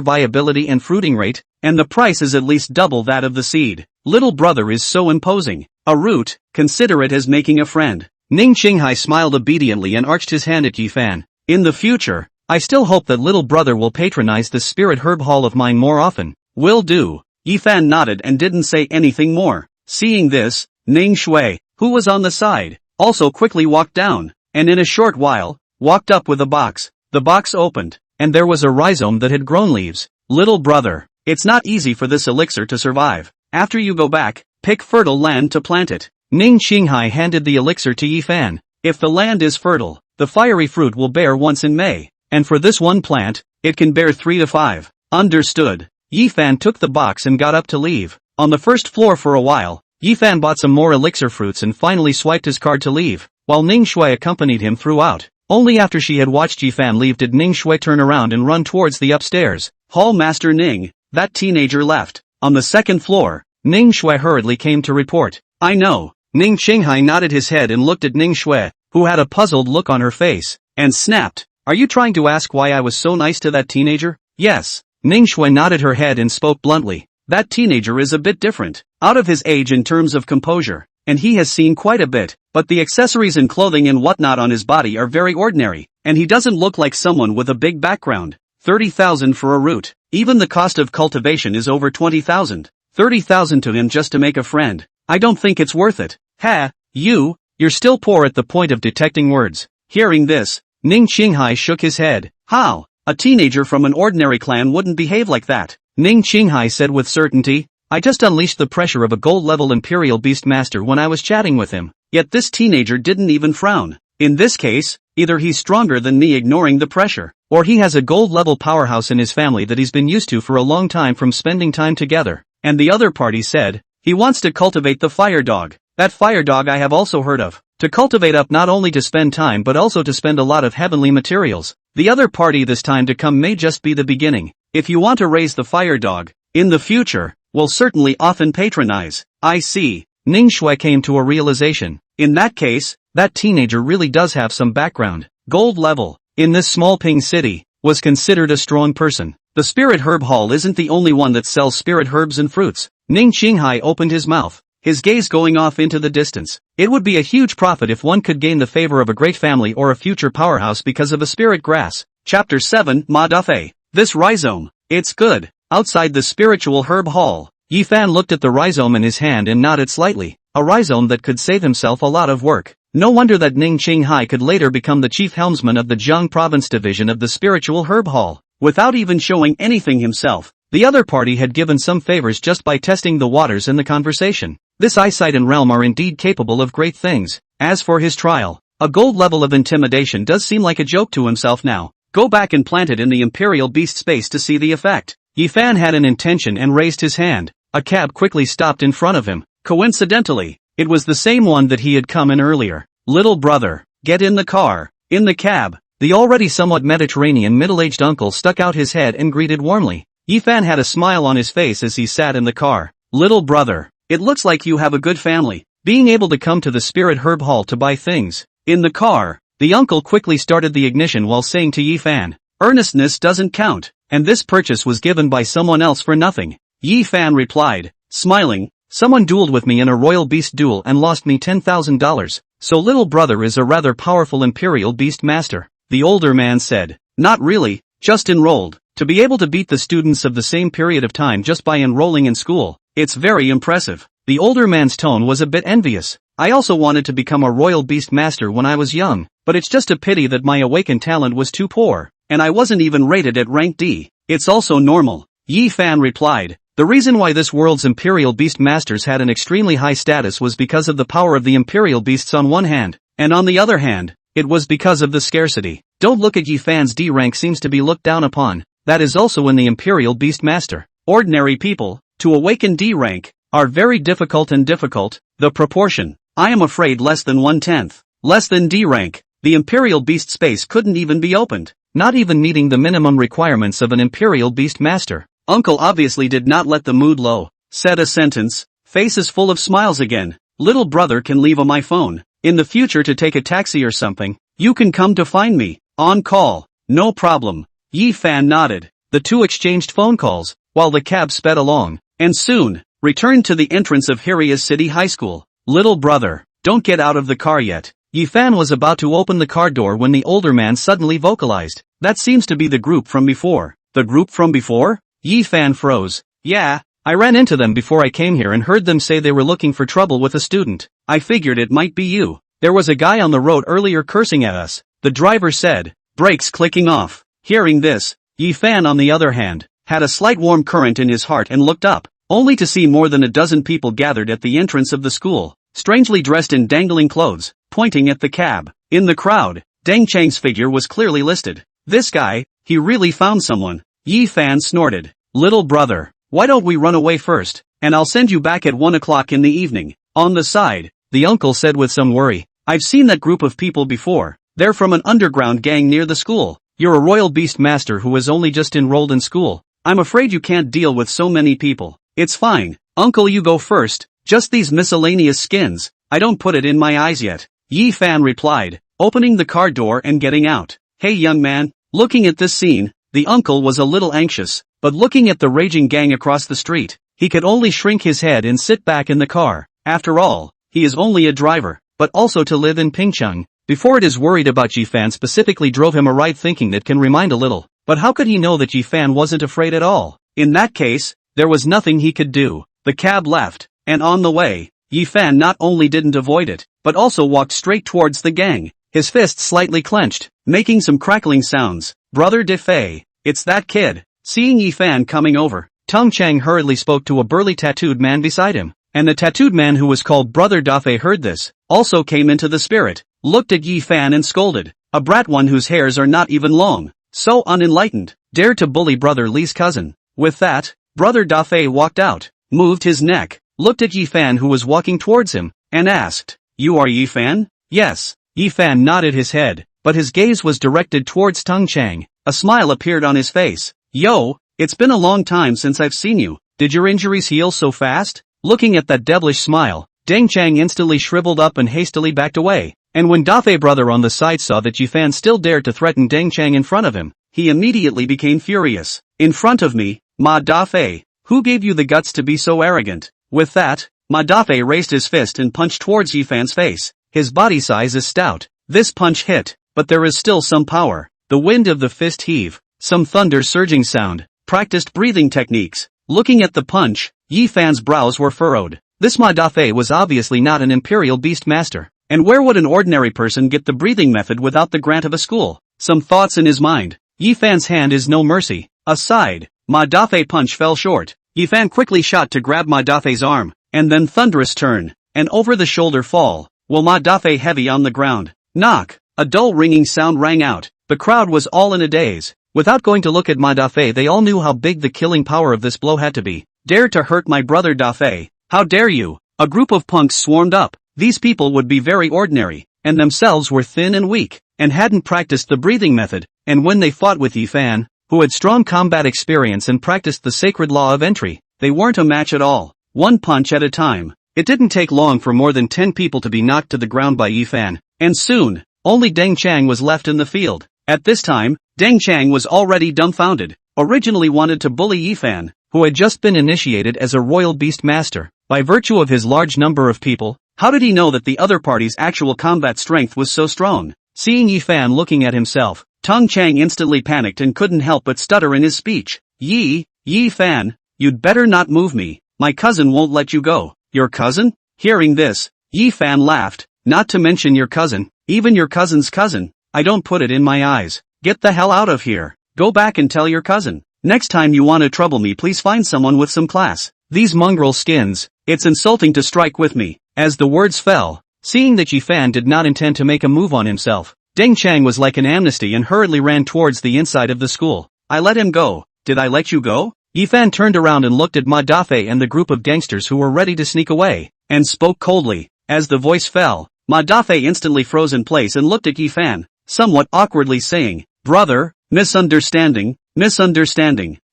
viability and fruiting rate, and the price is at least double that of the seed. Little brother is so imposing. A root, consider it as making a friend. Ning Qinghai smiled obediently and arched his hand at Yi Fan. "In the future, I still hope that little brother will patronize the Spirit Herb Hall of mine more often." "Will do." Yi Fan nodded and didn't say anything more. Seeing this, Ning Shui, who was on the side, also quickly walked down, and in a short while, walked up with a box. The box opened, and there was a rhizome that had grown leaves. "Little brother, it's not easy for this elixir to survive. After you go back, pick fertile land to plant it." Ning Qinghai handed the elixir to Yi Fan. "If the land is fertile, the fiery fruit will bear once in May, and for this one plant, it can bear 3 to 5. Understood." Yi Fan took the box and got up to leave. On the first floor for a while, Yi Fan bought some more elixir fruits and finally swiped his card to leave, while Ning Shui accompanied him throughout. Only after she had watched Yi Fan leave did Ning Shui turn around and run towards the upstairs. "Hall Master Ning, that teenager left." On the second floor, Ning Shui hurriedly came to report. "I know." Ning Qinghai nodded his head and looked at Ning Shui, who had a puzzled look on her face, and snapped, "Are you trying to ask why I was so nice to that teenager?" "Yes." Ning Shui nodded her head and spoke bluntly. "That teenager is a bit different, out of his age in terms of composure, and he has seen quite a bit, but the accessories and clothing and whatnot on his body are very ordinary, and he doesn't look like someone with a big background. 30,000 for a root. Even the cost of cultivation is over 20,000. 30,000 to him just to make a friend. I don't think it's worth it." "Ha, you're still poor at the point of detecting words." Hearing this, Ning Qinghai shook his head. "How? A teenager from an ordinary clan wouldn't behave like that." Ning Qinghai said with certainty. "I just unleashed the pressure of a gold-level Imperial Beast Master when I was chatting with him. Yet this teenager didn't even frown. In this case, either he's stronger than me ignoring the pressure, or he has a gold-level powerhouse in his family that he's been used to for a long time from spending time together." And the other party said, "He wants to cultivate the fire dog. That fire dog I have also heard of. To cultivate up not only to spend time but also to spend a lot of heavenly materials. The other party this time to come may just be the beginning. If you want to raise the fire dog, in the future, will certainly often patronize." "I see." Ning Shui came to a realization. In that case, that teenager really does have some background. Gold level, in this small Ping city, was considered a strong person. The Spirit Herb Hall isn't the only one that sells spirit herbs and fruits. Ning Qinghai opened his mouth, his gaze going off into the distance. It would be a huge profit if one could gain the favor of a great family or a future powerhouse because of a spirit grass. Chapter 7 Ma Duffei. This rhizome, it's good. Outside the spiritual herb hall, Yi Fan looked at the rhizome in his hand and nodded slightly. A rhizome that could save himself a lot of work. No wonder that Ning Qinghai could later become the chief helmsman of the Jiang Province division of the spiritual herb hall. Without even showing anything himself, the other party had given some favors just by testing the waters in the conversation. This eyesight and realm are indeed capable of great things. As for his trial, a gold level of intimidation does seem like a joke to himself now. Go back and plant it in the Imperial Beast space to see the effect. Yifan had an intention and raised his hand. A cab quickly stopped in front of him. Coincidentally, it was the same one that he had come in earlier. Little brother, get in the car. In the cab, the already somewhat Mediterranean middle-aged uncle stuck out his head and greeted warmly. Yifan had a smile on his face as he sat in the car. Little brother, it looks like you have a good family, being able to come to the Spirit Herb Hall to buy things. In the car, the uncle quickly started the ignition while saying to Yifan, earnestness doesn't count, and this purchase was given by someone else for nothing. Yifan replied, smiling, someone dueled with me in a royal beast duel and lost me $10,000, so little brother is a rather powerful imperial beast master. The older man said, not really, just enrolled. To be able to beat the students of the same period of time just by enrolling in school, it's very impressive. The older man's tone was a bit envious. I also wanted to become a royal beast master when I was young, but it's just a pity that my awakened talent was too poor, and I wasn't even rated at rank D. It's also normal. Yifan replied, the reason why this world's imperial beast masters had an extremely high status was because of the power of the imperial beasts on one hand, and on the other hand, it was because of the scarcity. Don't look at Yifan's D rank seems to be looked down upon. That is also in the Imperial Beast Master. Ordinary people, to awaken D rank, are very difficult. The proportion, I am afraid less than 1/10. Less than D rank, the Imperial Beast space couldn't even be opened, not even meeting the minimum requirements of an Imperial Beast Master. Uncle obviously did not let the mood low, said a sentence, faces full of smiles again. Little brother can leave on my phone. In the future to take a taxi or something, you can come to find me, on call, no problem. Yifan nodded. The two exchanged phone calls, while the cab sped along, and soon, returned to the entrance of Hiria's City High School. Little brother, don't get out of the car yet. Yifan was about to open the car door when the older man suddenly vocalized, that seems to be the group from before. The group from before? Yifan froze. Yeah, I ran into them before I came here and heard them say they were looking for trouble with a student. I figured it might be you. There was a guy on the road earlier cursing at us, the driver said, brakes clicking off. Hearing this, Yifan on the other hand, had a slight warm current in his heart and looked up, only to see more than a dozen people gathered at the entrance of the school, strangely dressed in dangling clothes, pointing at the cab. In the crowd, Deng Chang's figure was clearly listed. This guy, he really found someone. Yifan snorted. Little brother, why don't we run away first, and I'll send you back at 1 o'clock in the evening. On the side, the uncle said with some worry, I've seen that group of people before. They're from an underground gang near the school. You're a royal beast master who has only just enrolled in school. I'm afraid you can't deal with so many people. It's fine, uncle, you go first. Just these miscellaneous skins, I don't put it in my eyes yet. Yifan replied, opening the car door and getting out. Hey young man. Looking at this scene, the uncle was a little anxious, but looking at the raging gang across the street, he could only shrink his head and sit back in the car. After all, he is only a driver, but also to live in Pingcheng. Before it is worried about Yifan specifically drove him a ride thinking that can remind a little, but how could he know that Yifan wasn't afraid at all? In that case, there was nothing he could do. The cab left, and on the way, Yifan not only didn't avoid it, but also walked straight towards the gang, his fists slightly clenched, making some crackling sounds. Brother De Fei, it's that kid. Seeing Yifan coming over, Tung Chang hurriedly spoke to a burly tattooed man beside him, and the tattooed man who was called Brother Dafei heard this, also came into the spirit, looked at Yifan and scolded, a brat one whose hairs are not even long, so unenlightened, dared to bully Brother Li's cousin. With that, Brother Dafei walked out, moved his neck, looked at Yifan who was walking towards him, and asked, you are Yifan? Yes. Yifan nodded his head, but his gaze was directed towards Tung Chang. A smile appeared on his face. Yo, it's been a long time since I've seen you. Did your injuries heal so fast? Looking at that devilish smile, Deng Chang instantly shriveled up and hastily backed away. And when Dafei brother on the side saw that Yifan still dared to threaten Deng Chang in front of him, he immediately became furious. In front of me, Ma Dafei, who gave you the guts to be so arrogant? With that, Ma Dafei raised his fist and punched towards Yifan's face. His body size is stout. This punch hit, but there is still some power. The wind of the fist heave, some thunder surging sound, practiced breathing techniques. Looking at the punch, Yifan's brows were furrowed. This Ma Dafei was obviously not an imperial beast master. And where would an ordinary person get the breathing method without the grant of a school? Some thoughts in his mind. Yifan's hand is no mercy. Aside, Ma Dafei punch fell short. Yifan quickly shot to grab Ma Dafei's arm, and then thunderous turn, and over-the-shoulder fall, while Ma Dafei heavy on the ground. Knock! A dull ringing sound rang out. The crowd was all in a daze. Without going to look at Ma Dafei, they all knew how big the killing power of this blow had to be. Dare to hurt my brother Dafei? How dare you? A group of punks swarmed up. These people would be very ordinary, and themselves were thin and weak, and hadn't practiced the breathing method, and when they fought with Yi Fan, who had strong combat experience and practiced the sacred law of entry, they weren't a match at all. One punch at a time. It didn't take long for more than 10 people to be knocked to the ground by Yi Fan, and soon, only Deng Chang was left in the field. At this time, Deng Chang was already dumbfounded. Originally wanted to bully Yi Fan, who had just been initiated as a royal beast master. By virtue of his large number of people, how did he know that the other party's actual combat strength was so strong? Seeing Yi Fan looking at himself, Tong Chang instantly panicked and couldn't help but stutter in his speech. Yi Fan, you'd better not move me. My cousin won't let you go. Your cousin? Hearing this, Yi Fan laughed. Not to mention your cousin, even your cousin's cousin. I don't put it in my eyes. Get the hell out of here. Go back and tell your cousin. Next time you want to trouble me, please find someone with some class. These mongrel skins. It's insulting to strike with me. As the words fell, seeing that Yi Fan did not intend to make a move on himself, Deng Chang was like an amnesty and hurriedly ran towards the inside of the school. I let him go. Did I let you go? Yi Fan turned around and looked at Ma Dafei and the group of gangsters who were ready to sneak away, and spoke coldly. As the voice fell, Ma Dafei instantly froze in place and looked at Yi Fan, somewhat awkwardly saying, Brother, misunderstanding.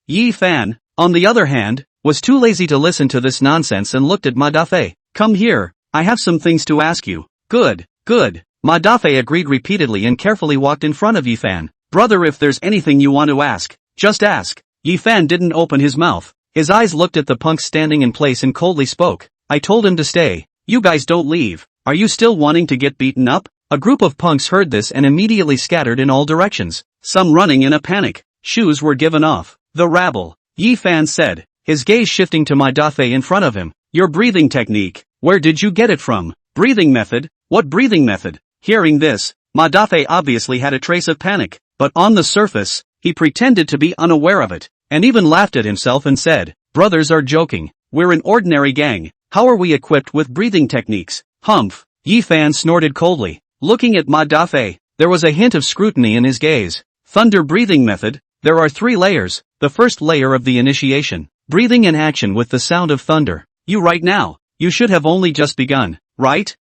Yi Fan, on the other hand, was too lazy to listen to this nonsense and looked at Ma Dafei. Come here, I have some things to ask you. Good. Ma Dafei agreed repeatedly and carefully walked in front of Yi Fan. Brother, if there's anything you want to ask, just ask. Yi Fan didn't open his mouth. His eyes looked at the punks standing in place and coldly spoke. I told him to stay. You guys don't leave. Are you still wanting to get beaten up? A group of punks heard this and immediately scattered in all directions, some running in a panic. Shoes were given off. The rabble, Yi Fan said, his gaze shifting to Ma Dafei in front of him. Your breathing technique, where did you get it from? Breathing method? What breathing method? Hearing this, Ma Dafei obviously had a trace of panic, but on the surface, he pretended to be unaware of it, and even laughed at himself and said, Brothers are joking. We're an ordinary gang. How are we equipped with breathing techniques? Humph. Yi Fan snorted coldly. Looking at Ma Dafei, there was a hint of scrutiny in his gaze. Thunder breathing method. There are 3 layers. The first layer of the initiation. Breathing in action with the sound of thunder. You right now. You should have only just begun, right?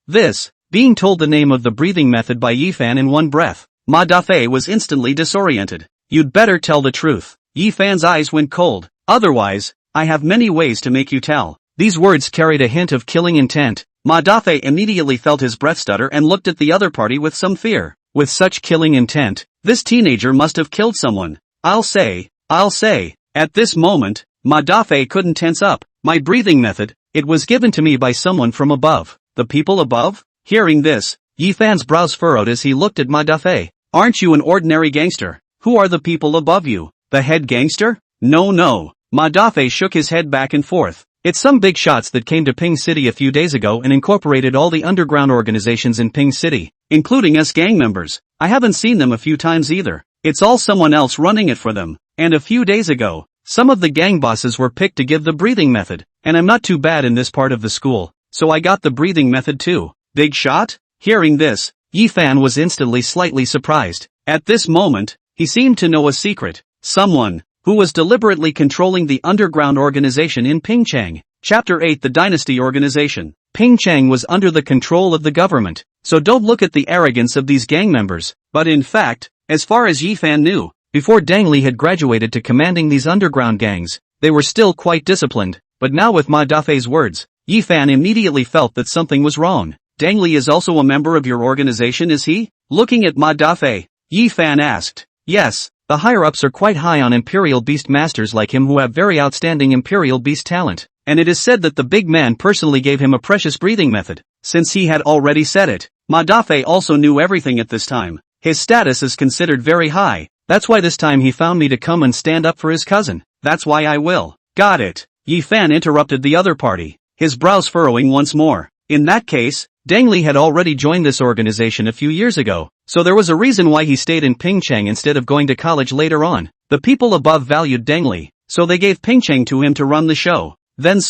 This. Being told the name of the breathing method by Yi Fan in one breath, Ma Dafei was instantly disoriented. You'd better tell the truth. Yi Fan's eyes went cold. Otherwise, I have many ways to make you tell. These words carried a hint of killing intent. Ma Dafei immediately felt his breath stutter and looked at the other party with some fear. With such killing intent, this teenager must have killed someone. I'll say. At this moment, Ma Dafei couldn't tense up. My breathing method, it was given to me by someone from above. The people above? Hearing this, Yi Fan's brows furrowed as he looked at Ma Dafei. Aren't you an ordinary gangster? Who are the people above you? The head gangster? No. Ma Dafei shook his head back and forth. It's some big shots that came to Ping City a few days ago and incorporated all the underground organizations in Ping City, including us gang members. I haven't seen them a few times either. It's all someone else running it for them. And a few days ago, some of the gang bosses were picked to give the breathing method, and I'm not too bad in this part of the school, so I got the breathing method too. Big shot? Hearing this, Yi Fan was instantly slightly surprised. At this moment, he seemed to know a secret. Someone who was deliberately controlling the underground organization in Pingchang. Chapter 8, The Dynasty Organization. Pingchang was under the control of the government, so don't look at the arrogance of these gang members. But in fact, as far as Yi Fan knew, before Dang Li had graduated to commanding these underground gangs, they were still quite disciplined. But now with Ma Dafei's words, Yi Fan immediately felt that something was wrong. Dang Li is also a member of your organization, is he? Looking at Ma Dafei, Yi Fan asked. Yes, the higher-ups are quite high on Imperial Beast Masters like him who have very outstanding Imperial Beast talent, and it is said that the big man personally gave him a precious breathing method. Since he had already said it, Ma Dafei also knew everything at this time. His status is considered very high. That's why this time he found me to come and stand up for his cousin. That's why I will. Got it. Yi Fan interrupted the other party, his brows furrowing once more. In that case, Dang Li had already joined this organization a few years ago, so there was a reason why he stayed in Pingchang instead of going to college later on. The people above valued Dang Li, so they gave Pingchang to him to run the show. Then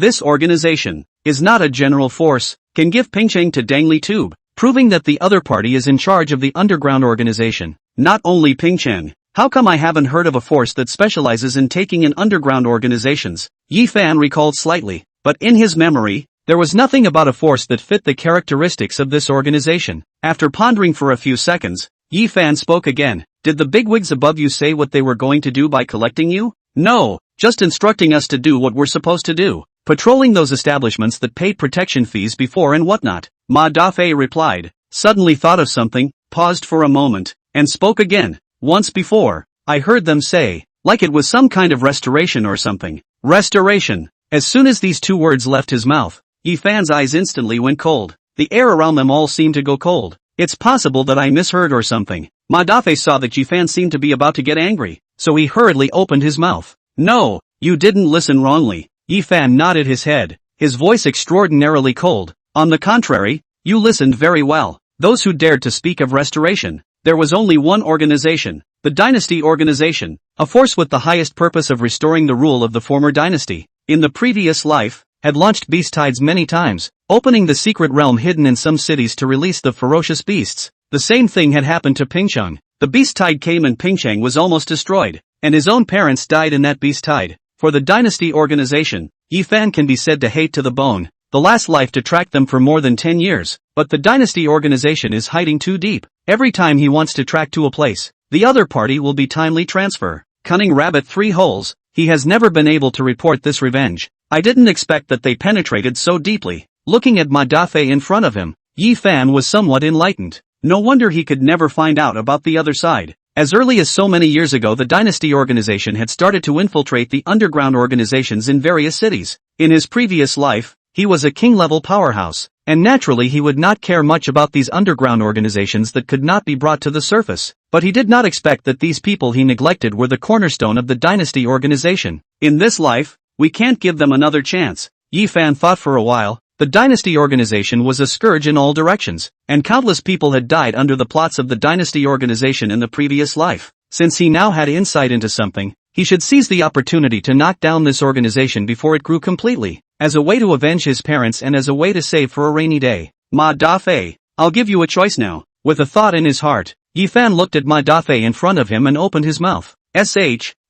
This organization is not a general force, can give Pingcheng to Dangli Tube, proving that the other party is in charge of the underground organization. Not only Pingcheng. How come I haven't heard of a force that specializes in taking in underground organizations? Yi Fan recalled slightly, but in his memory, there was nothing about a force that fit the characteristics of this organization. After pondering for a few seconds, Yi Fan spoke again. Did the bigwigs above you say what they were going to do by collecting you? No, just instructing us to do what we're supposed to do. Patrolling those establishments that paid protection fees before and whatnot. Ma Dafei replied, suddenly thought of something, paused for a moment, and spoke again. Once before, I heard them say, like it was some kind of restoration or something. Restoration. As soon as these two words left his mouth, Yi Fan's eyes instantly went cold. The air around them all seemed to go cold. It's possible that I misheard or something. Ma Dafei saw that Yi Fan seemed to be about to get angry, so he hurriedly opened his mouth. No, you didn't listen wrongly. Yi Fan nodded his head, his voice extraordinarily cold. On the contrary, you listened very well. Those who dared to speak of restoration. There was only one organization, the Dynasty Organization, a force with the highest purpose of restoring the rule of the former dynasty. In the previous life, had launched beast tides many times, opening the secret realm hidden in some cities to release the ferocious beasts. The same thing had happened to Pingcheng. The beast tide came and Pingcheng was almost destroyed, and his own parents died in that beast tide. For the Dynasty Organization, Yi Fan can be said to hate to the bone. The last life to track them for more than 10 years, but the Dynasty Organization is hiding too deep. Every time he wants to track to a place, the other party will be timely transfer. Cunning rabbit 3 holes, he has never been able to report this revenge. I didn't expect that they penetrated so deeply. Looking at Ma Dafei in front of him, Yi Fan was somewhat enlightened. No wonder he could never find out about the other side. As early as so many years ago, the Dynasty Organization had started to infiltrate the underground organizations in various cities. In his previous life, he was a king-level powerhouse, and naturally he would not care much about these underground organizations that could not be brought to the surface. But he did not expect that these people he neglected were the cornerstone of the Dynasty Organization. In this life, we can't give them another chance. Yi Fan thought for a while. The Dynasty Organization was a scourge in all directions, and countless people had died under the plots of the Dynasty Organization in the previous life. Since he now had insight into something, he should seize the opportunity to knock down this organization before it grew completely, as a way to avenge his parents and as a way to save for a rainy day. Ma Dafei, I'll give you a choice now. With a thought in his heart, Yi Fan looked at Ma Dafei in front of him and opened his mouth.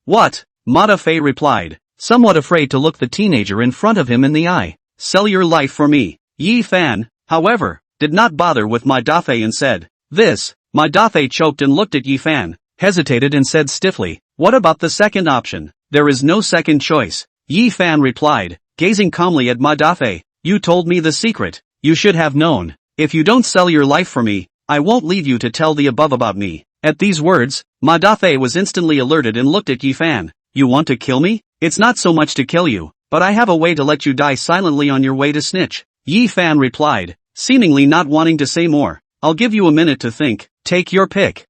What? Ma Dafei replied, somewhat afraid to look the teenager in front of him in the eye. Sell your life for me. Yi Fan, however, did not bother with Ma Dafei and said, this. Ma Dafei choked and looked at Yi Fan, hesitated and said stiffly, what about the second option? There is no second choice. Yi Fan replied, gazing calmly at Ma Dafei, you told me the secret. You should have known. If you don't sell your life for me, I won't leave you to tell the above about me. At these words, Ma Dafei was instantly alerted and looked at Yi Fan. You want to kill me? It's not so much to kill you, but I have a way to let you die silently on your way to snitch. Yi Fan replied, seemingly not wanting to say more. I'll give you a minute to think, take your pick.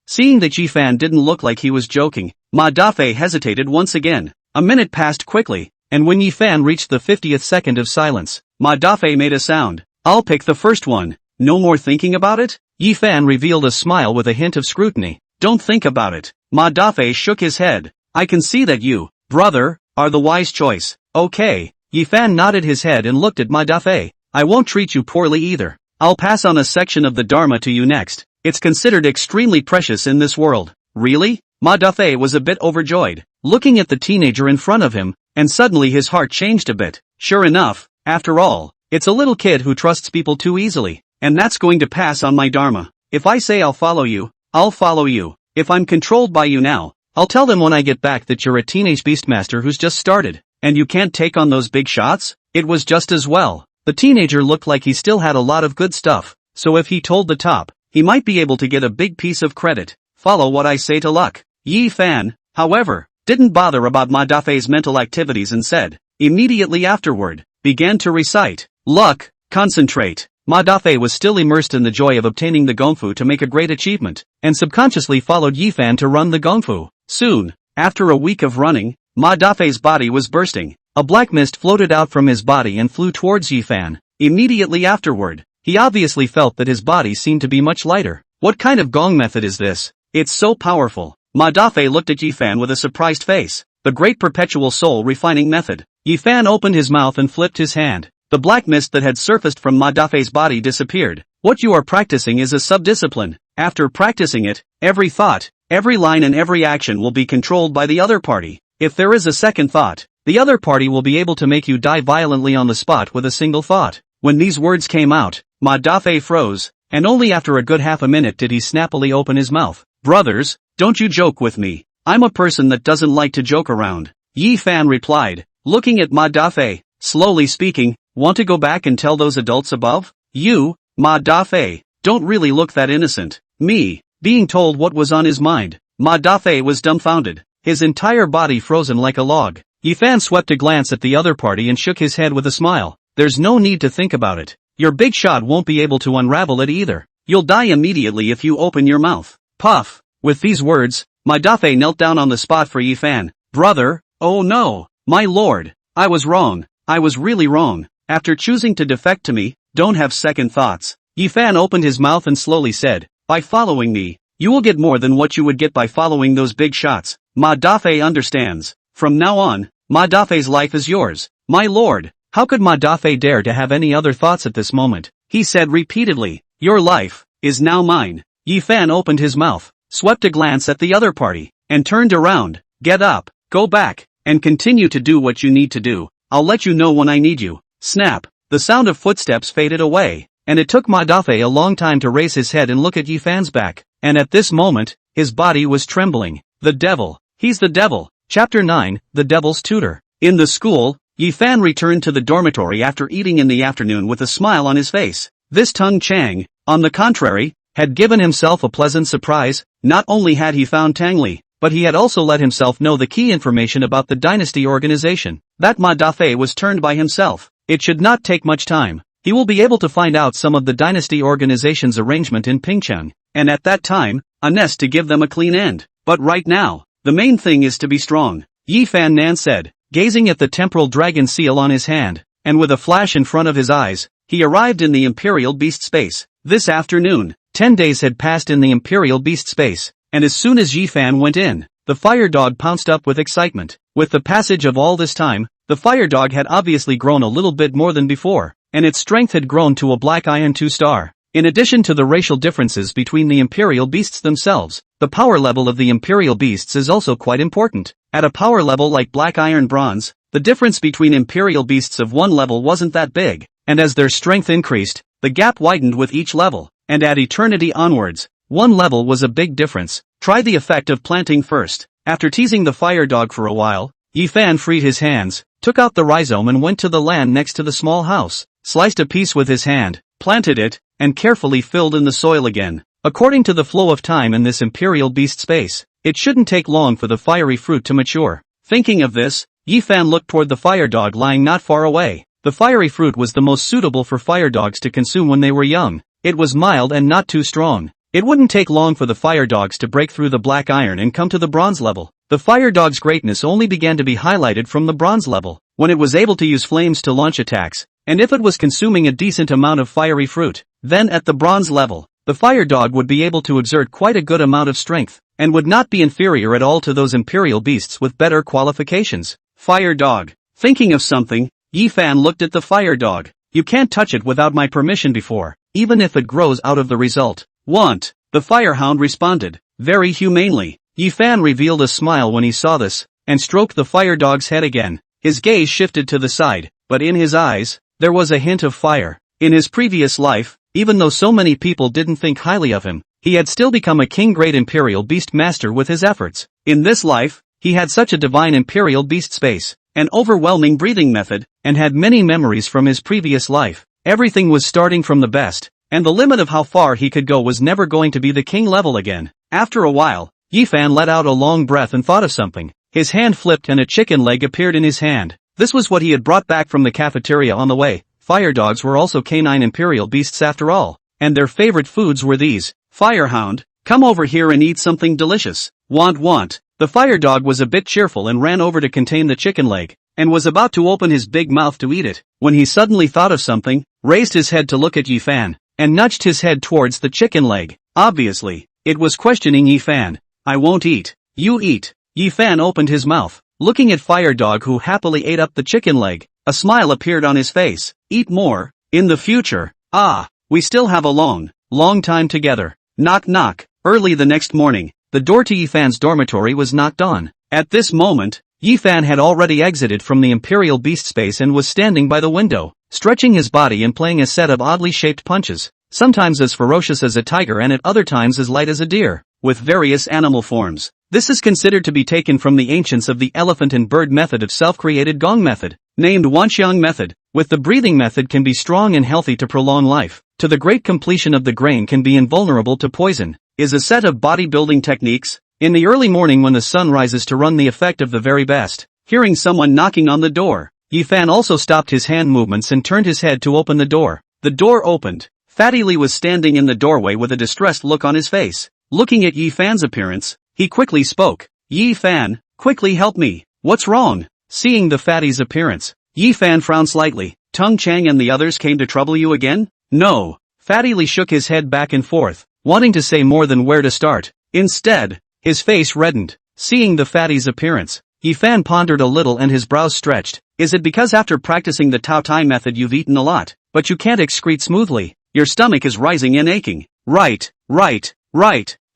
Seeing that Yi Fan didn't look like he was joking, Ma Dafei hesitated once again. A minute passed quickly, and when Yi Fan reached the 50th second of silence, Ma Dafei made a sound. I'll pick the first one. No more thinking about it? Yi Fan revealed a smile with a hint of scrutiny. Don't think about it. Ma Dafei shook his head. I can see that you, brother, are the wise choice. Okay. Yi Fan nodded his head and looked at Ma Dafei. I won't treat you poorly either. I'll pass on a section of the Dharma to you next. It's considered extremely precious in this world. Really? Ma Dafei was a bit overjoyed, looking at the teenager in front of him, and suddenly his heart changed a bit. Sure enough, after all, it's a little kid who trusts people too easily, and that's going to pass on my Dharma. If I say I'll follow you, I'll follow you. If I'm controlled by you now, I'll tell them when I get back that you're a teenage beastmaster who's just started, and you can't take on those big shots? It was just as well. The teenager looked like he still had a lot of good stuff, so if he told the top, he might be able to get a big piece of credit. Follow what I say to luck. Yi Fan, however, didn't bother about Ma Dafei's mental activities and said, immediately afterward, began to recite, luck, concentrate. Ma Dafei was still immersed in the joy of obtaining the gongfu to make a great achievement, and subconsciously followed Yi Fan to run the gongfu. Soon, after a week of running, Ma Dafei's body was bursting. A black mist floated out from his body and flew towards Yi Fan. Immediately afterward, he obviously felt that his body seemed to be much lighter. What kind of gong method is this? It's so powerful. Ma Dafei looked at Yi Fan with a surprised face. the great perpetual soul refining method. Yifan opened his mouth and flipped his hand. The black mist that had surfaced from Ma Dafei's body disappeared. What you are practicing is a subdiscipline. After practicing it, every thought, every line and every action will be controlled by the other party. If there is a second thought, the other party will be able to make you die violently on the spot with a single thought. When these words came out, Ma Dafei froze, and only after a good half a minute did he snappily open his mouth. Brothers, don't you joke with me. I'm a person that doesn't like to joke around. Yifan replied, looking at Ma Dafei, slowly speaking, want to go back and tell those adults above? You, Ma Dafei, don't really look that innocent. Me, being told what was on his mind. Ma Dafei was dumbfounded, his entire body frozen like a log. Yifan swept a glance at the other party and shook his head with a smile. There's no need to think about it. Your big shot won't be able to unravel it either. You'll die immediately if you open your mouth. Puff. With these words, Ma Dafei knelt down on the spot for Yifan. Brother, oh no, my lord, I was wrong. I was really wrong. After choosing to defect to me, don't have second thoughts. Yifan opened his mouth and slowly said, by following me, you will get more than what you would get by following those big shots. Ma Dafei understands. From now on, Ma Dafei's life is yours. My lord, how could Ma Dafei dare to have any other thoughts at this moment? He said repeatedly, your life is now mine. Yifan opened his mouth, swept a glance at the other party, and turned around. Get up, go back, and continue to do what you need to do. I'll let you know when I need you. Snap. The sound of footsteps faded away, and it took Ma Dafei a long time to raise his head and look at Yifan's back, and at this moment, his body was trembling. The devil. He's the devil. Chapter 9, The Devil's Tutor. In the school, Yifan returned to the dormitory after eating in the afternoon with a smile on his face. This Tung Chang, on the contrary, had given himself a pleasant surprise. Not only had he found Tang Li, but he had also let himself know the key information about the dynasty organization. That Ma Dafei was turned by himself. It should not take much time. He will be able to find out some of the dynasty organization's arrangement in Pingcheng, and at that time, a nest to give them a clean end. But right now, the main thing is to be strong, Yifan Nan said, gazing at the temporal dragon seal on his hand, and with a flash in front of his eyes, he arrived in the Imperial Beast Space. This afternoon, 10 days had passed in the Imperial Beast Space, and as soon as Yifan went in, the fire dog pounced up with excitement. With the passage of all this time, the fire dog had obviously grown a little bit more than before, and its strength had grown to a black iron 2-star. In addition to the racial differences between the Imperial Beasts themselves, the power level of the Imperial Beasts is also quite important. At a power level like Black Iron Bronze, the difference between Imperial Beasts of one level wasn't that big, and as their strength increased, the gap widened with each level, and at Eternity onwards, one level was a big difference. Try the effect of planting first. After teasing the fire dog for a while, Yifan freed his hands, took out the rhizome and went to the land next to the small house, sliced a piece with his hand, planted it, and carefully filled in the soil again. According to the flow of time in this Imperial Beast Space, it shouldn't take long for the fiery fruit to mature. Thinking of this, Yifan looked toward the fire dog lying not far away. The fiery fruit was the most suitable for fire dogs to consume when they were young. It was mild and not too strong. It wouldn't take long for the fire dogs to break through the black iron and come to the bronze level. The fire dog's greatness only began to be highlighted from the bronze level, when it was able to use flames to launch attacks, and if it was consuming a decent amount of fiery fruit. Then at the bronze level, the fire dog would be able to exert quite a good amount of strength, and would not be inferior at all to those imperial beasts with better qualifications. Fire dog. Thinking of something, Yifan looked at the fire dog. You can't touch it without my permission before, even if it grows out of the result. Want? The firehound responded, very humanely. Yifan revealed a smile when he saw this, and stroked the fire dog's head again. His gaze shifted to the side, but in his eyes, there was a hint of fire. In his previous life, even though so many people didn't think highly of him, he had still become a king-grade imperial beast master with his efforts. In this life, he had such a divine imperial beast space, an overwhelming breathing method, and had many memories from his previous life. Everything was starting from the best, and the limit of how far he could go was never going to be the king level again. After a while, Yifan let out a long breath and thought of something. His hand flipped and a chicken leg appeared in his hand. This was what he had brought back from the cafeteria on the way. Fire dogs were also canine imperial beasts after all, and their favorite foods were these. Firehound, come over here and eat something delicious. Want. The fire dog was a bit cheerful and ran over to contain the chicken leg, and was about to open his big mouth to eat it, when he suddenly thought of something, raised his head to look at Yifan, and nudged his head towards the chicken leg. Obviously, it was questioning Yifan. I won't eat. You eat. Yifan opened his mouth, looking at Fire Dog, who happily ate up the chicken leg. A smile appeared on his face. Eat more. In the future. Ah, we still have a long time together. Knock knock. Early the next morning, the door to Yifan's dormitory was knocked on. At this moment, Yifan had already exited from the Imperial Beast space and was standing by the window, stretching his body and playing a set of oddly shaped punches, sometimes as ferocious as a tiger and at other times as light as a deer, with various animal forms. This is considered to be taken from the ancients of the elephant and bird method of self-created gong method, named Wanxiang method. With the breathing method can be strong and healthy to prolong life, to the great completion of the grain can be invulnerable to poison, is a set of bodybuilding techniques. In the early morning when the sun rises to run the effect of the very best, hearing someone knocking on the door, Yifan also stopped his hand movements and turned his head to open the door. The door opened. Fatty Lee was standing in the doorway with a distressed look on his face. Looking at Yifan's appearance, he quickly spoke. Yifan, quickly help me. What's wrong? Seeing the fatty's appearance, Yifan frowned slightly. Tung Chang and the others came to trouble you again? No. Fatty Lee shook his head back and forth, wanting to say more than where to start. Instead, his face reddened. Seeing the fatty's appearance, Yifan pondered a little and his brows stretched. Is it because after practicing the Tao Tai method you've eaten a lot, but you can't excrete smoothly? Your stomach is rising and aching. Right.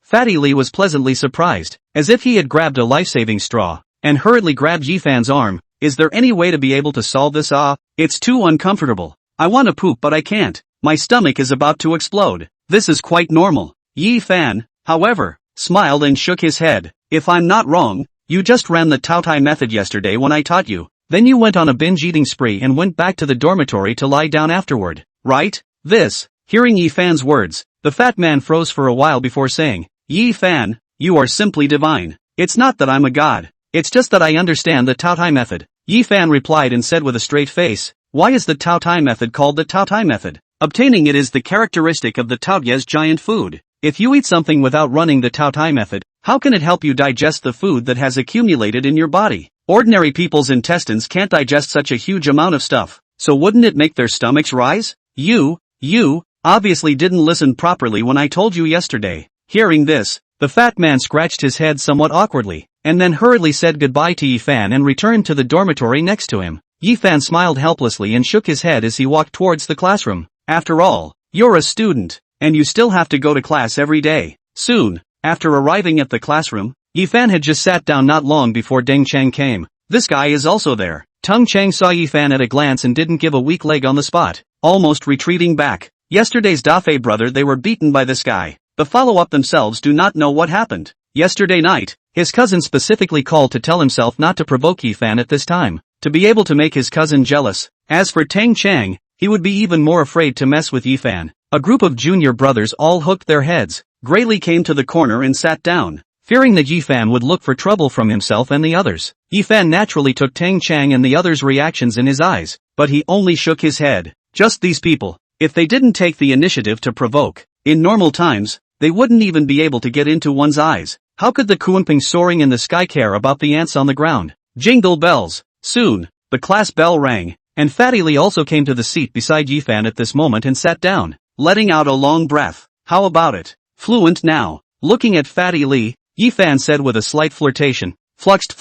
Fatty Lee was pleasantly surprised, as if he had grabbed a life-saving straw, and hurriedly grabbed Yifan's arm. Is there any way to be able to solve this? It's too uncomfortable. I want to poop but I can't. My stomach is about to explode. This is quite normal. Yifan, however, smiled and shook his head. If I'm not wrong, you just ran the Tao Tai method yesterday when I taught you. Then you went on a binge-eating spree and went back to the dormitory to lie down afterward, right? Hearing Yifan's words, the fat man froze for a while before saying, Yifan, you are simply divine. It's not that I'm a god. It's just that I understand the Tao Tai method. Yifan replied and said with a straight face, why is the Tao Tai method called the Tao Tai method? Obtaining it is the characteristic of the Tao Ye's giant food. If you eat something without running the Tao Tai method, how can it help you digest the food that has accumulated in your body? Ordinary people's intestines can't digest such a huge amount of stuff, so wouldn't it make their stomachs rise? You obviously didn't listen properly when I told you yesterday. Hearing this, the fat man scratched his head somewhat awkwardly, and then hurriedly said goodbye to Yifan and returned to the dormitory next to him. Yifan smiled helplessly and shook his head as he walked towards the classroom. After all, you're a student, and you still have to go to class every day. Soon, after arriving at the classroom, Yifan had just sat down not long before Deng Cheng came. This guy is also there. Tung Cheng saw Yifan at a glance and didn't give a weak leg on the spot, almost retreating back. Yesterday's Dafei brother, they were beaten by this guy. The follow-up themselves do not know what happened. Yesterday night, his cousin specifically called to tell himself not to provoke Yifan at this time, to be able to make his cousin jealous. As for Tang Chang, he would be even more afraid to mess with Yifan. A group of junior brothers all hooked their heads. Grayly came to the corner and sat down, fearing that Yifan would look for trouble from himself and the others. Yifan naturally took Tang Chang and the others' reactions in his eyes, but he only shook his head. Just these people. If they didn't take the initiative to provoke, in normal times, they wouldn't even be able to get into one's eyes. How could the Kuanping soaring in the sky care about the ants on the ground? Jingle bells. Soon, the class bell rang, and Fatty Lee also came to the seat beside Yifan at this moment and sat down, letting out a long breath. How about it? Fluent now. Looking at Fatty Lee, Yifan said with a slight flirtation. Fluxed.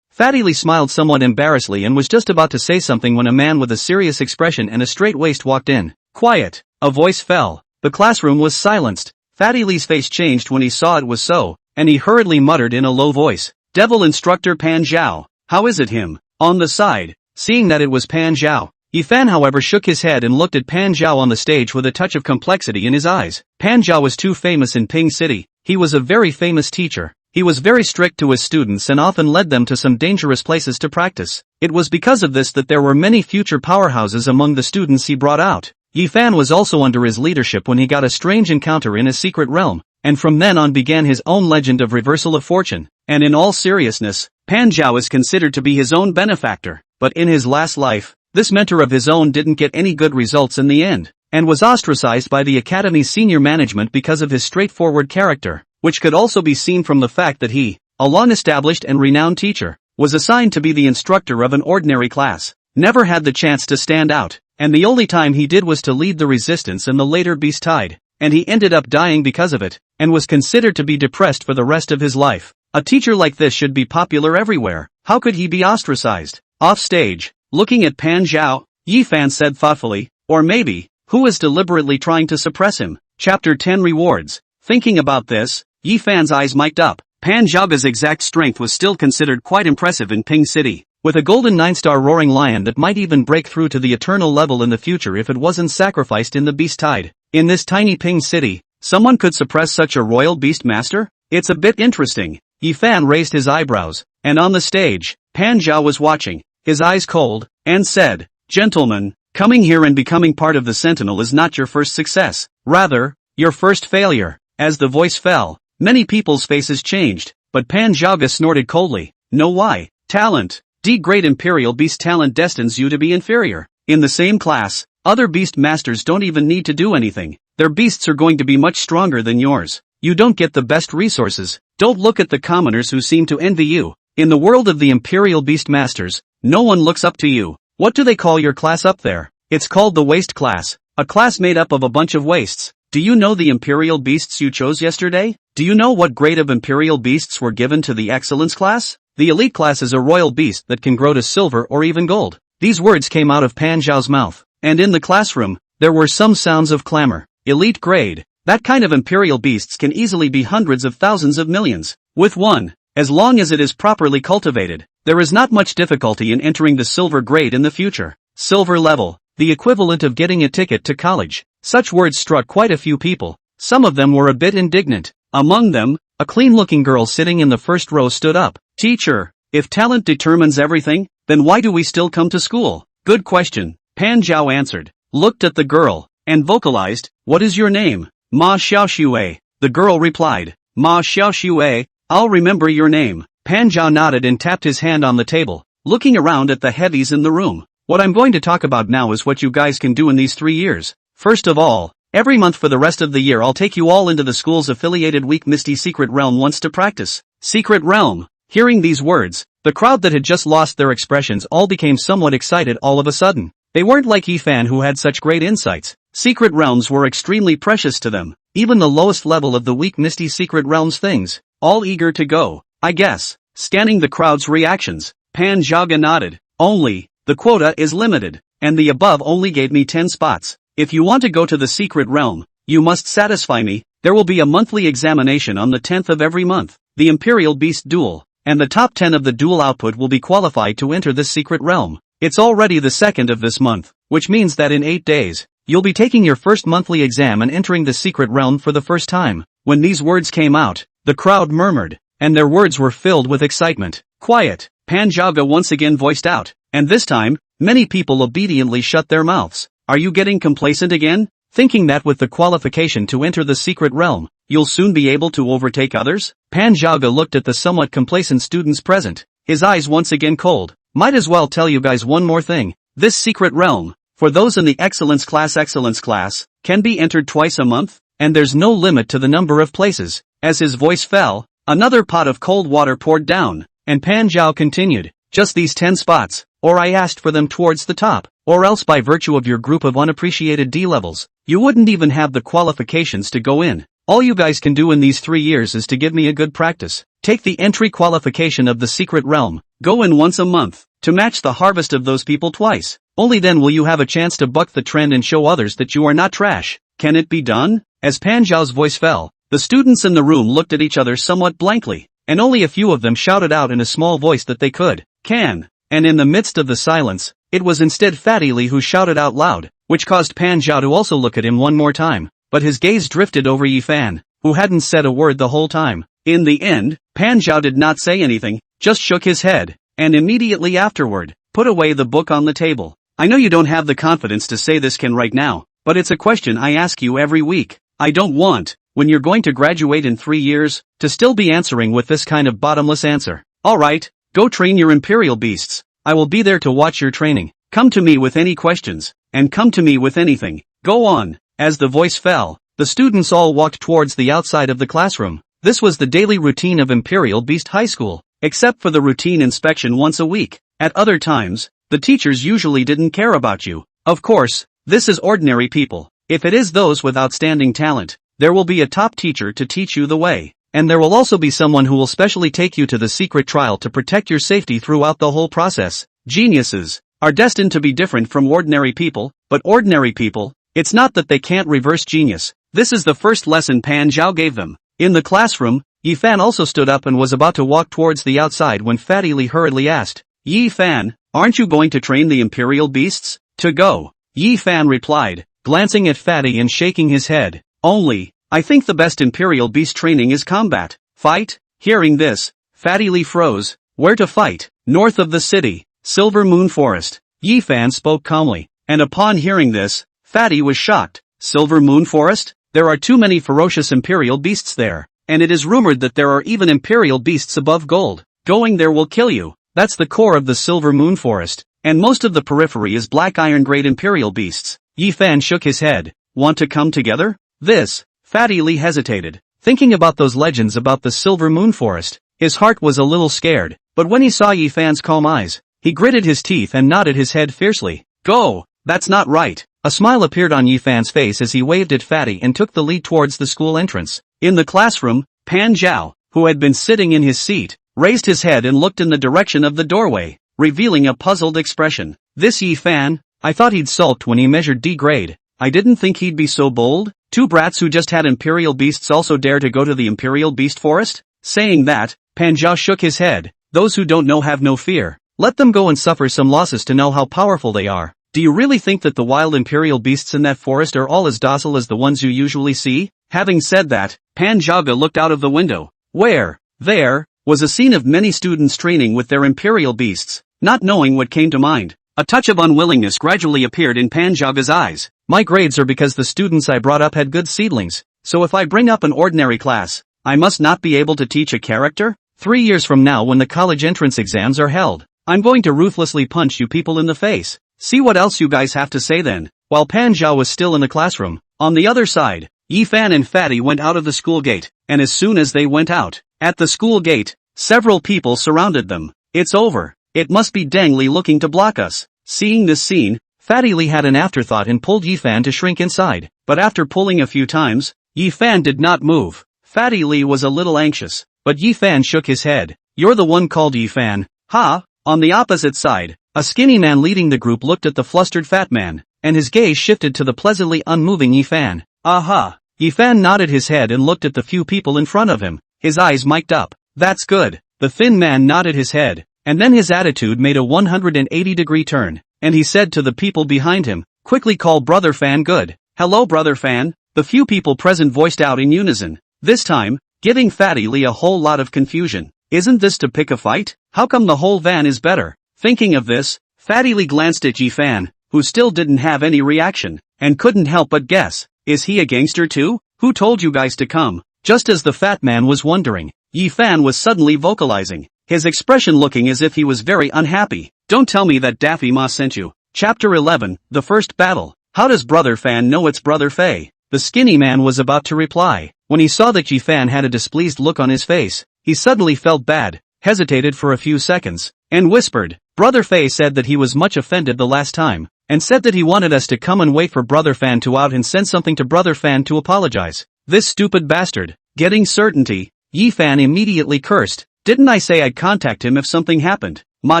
Fatty Lee smiled somewhat embarrassedly and was just about to say something when a man with a serious expression and a straight waist walked in. Quiet. A voice fell. The classroom was silenced. Fatty Lee's face changed when he saw it was so, and he hurriedly muttered in a low voice. Devil Instructor Pan Zhao. How is it him? On the side. Seeing that it was Pan Zhao, Yifan however shook his head and looked at Pan Zhao on the stage with a touch of complexity in his eyes. Pan Zhao was too famous in Ping City. He was a very famous teacher. He was very strict to his students and often led them to some dangerous places to practice. It was because of this that there were many future powerhouses among the students he brought out. Yifan was also under his leadership when he got a strange encounter in a secret realm, and from then on began his own legend of reversal of fortune. And in all seriousness, Pan Zhao is considered to be his own benefactor, but in his last life, this mentor of his own didn't get any good results in the end, and was ostracized by the academy's senior management because of his straightforward character, which could also be seen from the fact that he, a long-established and renowned teacher, was assigned to be the instructor of an ordinary class, never had the chance to stand out, and the only time he did was to lead the resistance in the later Beast Tide, and he ended up dying because of it, and was considered to be depressed for the rest of his life. A teacher like this should be popular everywhere. How could he be ostracized? Off stage, looking at Pan Zhao, Yifan said thoughtfully, or maybe, who was deliberately trying to suppress him? Chapter 10 Rewards. Thinking about this, Yifan's eyes mic'd up. Pan Zhao's exact strength was still considered quite impressive in Ping City. With a golden 9-star roaring lion that might even break through to the eternal level in the future if it wasn't sacrificed in the beast tide. In this tiny Ping City, someone could suppress such a royal beast master? It's a bit interesting. Yifan raised his eyebrows, and on the stage, Pan Zhao was watching, his eyes cold, and said, "Gentlemen, coming here and becoming part of the Sentinel is not your first success, rather, your first failure." As the voice fell, many people's faces changed, but Pan Zhao snorted coldly. "No why? Talent. Great Imperial Beast talent destines you to be inferior. In the same class, other beast masters don't even need to do anything. Their beasts are going to be much stronger than yours. You don't get the best resources. Don't look at the commoners who seem to envy you. In the world of the Imperial Beast Masters, no one looks up to you. What do they call your class up there? It's called the Waste class. A class made up of a bunch of wastes. Do you know the Imperial Beasts you chose yesterday? Do you know what grade of Imperial Beasts were given to the Excellence class? The Elite class is a royal beast that can grow to silver or even gold." These words came out of Pan Zhao's mouth, and in the classroom, there were some sounds of clamor. Elite grade. That kind of Imperial beasts can easily be hundreds of thousands of millions. With one, as long as it is properly cultivated, there is not much difficulty in entering the silver grade in the future. Silver level, the equivalent of getting a ticket to college. Such words struck quite a few people. Some of them were a bit indignant. Among them, a clean-looking girl sitting in the first row stood up. "Teacher, if talent determines everything, then why do we still come to school?" "Good question," Pan Zhao answered, looked at the girl, and vocalized, "What is your name?" "Ma Xiaoxue." The girl replied, "Ma Xiaoxue, I'll remember your name." Pan Zhao nodded and tapped his hand on the table, looking around at the heavies in the room. "What I'm going to talk about now is what you guys can do in these 3 years. First of all, every month for the rest of the year I'll take you all into the school's affiliated week Misty Secret Realm once to practice." Secret Realm. Hearing these words, the crowd that had just lost their expressions all became somewhat excited all of a sudden. They weren't like Yifan who had such great insights. Secret realms were extremely precious to them, even the lowest level of the weak Misty Secret Realms things, all eager to go, I guess. Scanning the crowd's reactions, Pan Zhaga nodded. "Only, the quota is limited, and the above only gave me 10 spots. If you want to go to the Secret Realm, you must satisfy me. There will be a monthly examination on the 10th of every month, the Imperial Beast Duel, and the top 10 of the duel output will be qualified to enter this secret realm. It's already the 2nd of this month, which means that in 8 days, you'll be taking your first monthly exam and entering the secret realm for the first time." When these words came out, the crowd murmured, and their words were filled with excitement. "Quiet," Pan Zhaga once again voiced out, and this time, many people obediently shut their mouths. "Are you getting complacent again? Thinking that with the qualification to enter the secret realm, you'll soon be able to overtake others?" Pan Zhaga looked at the somewhat complacent students present, his eyes once again cold. "Might as well tell you guys one more thing. This secret realm, for those in the excellence class, can be entered twice a month, and there's no limit to the number of places." As his voice fell, another pot of cold water poured down, and Pan Zhao continued, "Just these 10 spots, or I asked for them towards the top, or else by virtue of your group of unappreciated D-levels, you wouldn't even have the qualifications to go in. All you guys can do in these 3 years is to give me a good practice. Take the entry qualification of the secret realm, go in once a month, to match the harvest of those people twice. Only then will you have a chance to buck the trend and show others that you are not trash. Can it be done?" As Pan Zhao's voice fell, the students in the room looked at each other somewhat blankly, and only a few of them shouted out in a small voice that they could. "Can." And in the midst of the silence, it was instead Fatty Lee who shouted out loud, which caused Pan Zhao to also look at him one more time, but his gaze drifted over Yifan, who hadn't said a word the whole time. In the end, Pan Zhao did not say anything, just shook his head, and immediately afterward, put away the book on the table. "I know you don't have the confidence to say this right now, but it's a question I ask you every week. I don't want, when you're going to graduate in 3 years, to still be answering with this kind of bottomless answer. Alright, go train your Imperial Beasts. I will be there to watch your training. Come to me with any questions, and come to me with anything. Go on." As the voice fell, the students all walked towards the outside of the classroom. This was the daily routine of Imperial Beast High School, except for the routine inspection once a week. At other times, the teachers usually didn't care about you. Of course, this is ordinary people. If it is those with outstanding talent, there will be a top teacher to teach you the way. and there will also be someone who will specially take you to the secret trial to protect your safety throughout the whole process. Geniuses are destined to be different from ordinary people, but ordinary people, it's not that they can't reverse genius. This is the first lesson Pan Zhao gave them. In the classroom, Yi Fan also stood up and was about to walk towards the outside when Fatty Li hurriedly asked, "Yi Fan, aren't you going to train the imperial beasts?" "To go," Yi Fan replied, glancing at Fatty and shaking his head. "Only, I think the best imperial beast training is combat. Fight?" Hearing this, Fatty Li froze. "Where to fight?" "North of the city, Silver Moon Forest," Yi Fan spoke calmly, and upon hearing this, Fatty was shocked. Silver Moon Forest? There are too many ferocious imperial beasts there, and it is rumored that there are even imperial beasts above gold. Going there will kill you. That's the core of the Silver Moon Forest, and most of the periphery is black iron grade imperial beasts. Yi Fan shook his head. "Want to come together?" This, Fatty Li hesitated. Thinking about those legends about the Silver Moon Forest, his heart was a little scared, but when he saw Yi Fan's calm eyes, he gritted his teeth and nodded his head fiercely. "Go! That's not right." A smile appeared on Yi Fan's face as he waved at Fatty and took the lead towards the school entrance. In the classroom, Pan Zhao, who had been sitting in his seat, raised his head and looked in the direction of the doorway, revealing a puzzled expression. "This Yi Fan, I thought he'd sulked when he measured D grade. I didn't think he'd be so bold. Two brats who just had imperial beasts also dare to go to the imperial beast forest?" Saying that, Pan Zhao shook his head. "Those who don't know have no fear. Let them go and suffer some losses to know how powerful they are. Do you really think that the wild imperial beasts in that forest are all as docile as the ones you usually see?" Having said that, Pan Zhao looked out of the window. Where, there, was a scene of many students training with their imperial beasts. Not knowing what came to mind, a touch of unwillingness gradually appeared in Pan Zhao's eyes. "My grades are because the students I brought up had good seedlings, so if I bring up an ordinary class, I must not be able to teach a character? 3 years from now when the college entrance exams are held, I'm going to ruthlessly punch you people in the face. See what else you guys have to say then." While Pan Zhao was still in the classroom, on the other side, Yi Fan and Fatty went out of the school gate, and as soon as they went out, at the school gate, several people surrounded them. "It's over. It must be Deng Li looking to block us." Seeing this scene, Fatty Li had an afterthought and pulled Yi Fan to shrink inside, but after pulling a few times, Yi Fan did not move. Fatty Li was a little anxious, but Yi Fan shook his head. "You're the one called Yi Fan, huh?" On the opposite side, a skinny man leading the group looked at the flustered fat man, and his gaze shifted to the pleasantly unmoving Yi Fan. "Aha!" Yi Fan nodded his head and looked at the few people in front of him, his eyes mic'd up. "That's good." The thin man nodded his head, and then his attitude made a 180-degree turn, and he said to the people behind him, "Quickly call Brother Fan good." "Hello Brother Fan," the few people present voiced out in unison, this time, giving Fatty Li a whole lot of confusion. "Isn't this to pick a fight? How come the whole van is better?" Thinking of this, Fatty Li glanced at Yi Fan, who still didn't have any reaction, and couldn't help but guess, is he a gangster too? "Who told you guys to come?" Just as the fat man was wondering, Yi Fan was suddenly vocalizing, his expression looking as if he was very unhappy. "Don't tell me that Daffy Ma sent you." Chapter 11, The First Battle. How does Brother Fan know it's Brother Fei? The skinny man was about to reply, when he saw that Yi Fan had a displeased look on his face. He suddenly felt bad, hesitated for a few seconds, and whispered, "Brother Fei said that he was much offended the last time, and said that he wanted us to come and wait for Brother Fan to out and send something to Brother Fan to apologize." This stupid bastard. Getting certainty, Yi Fan immediately cursed. "Didn't I say I'd contact him if something happened?" Ma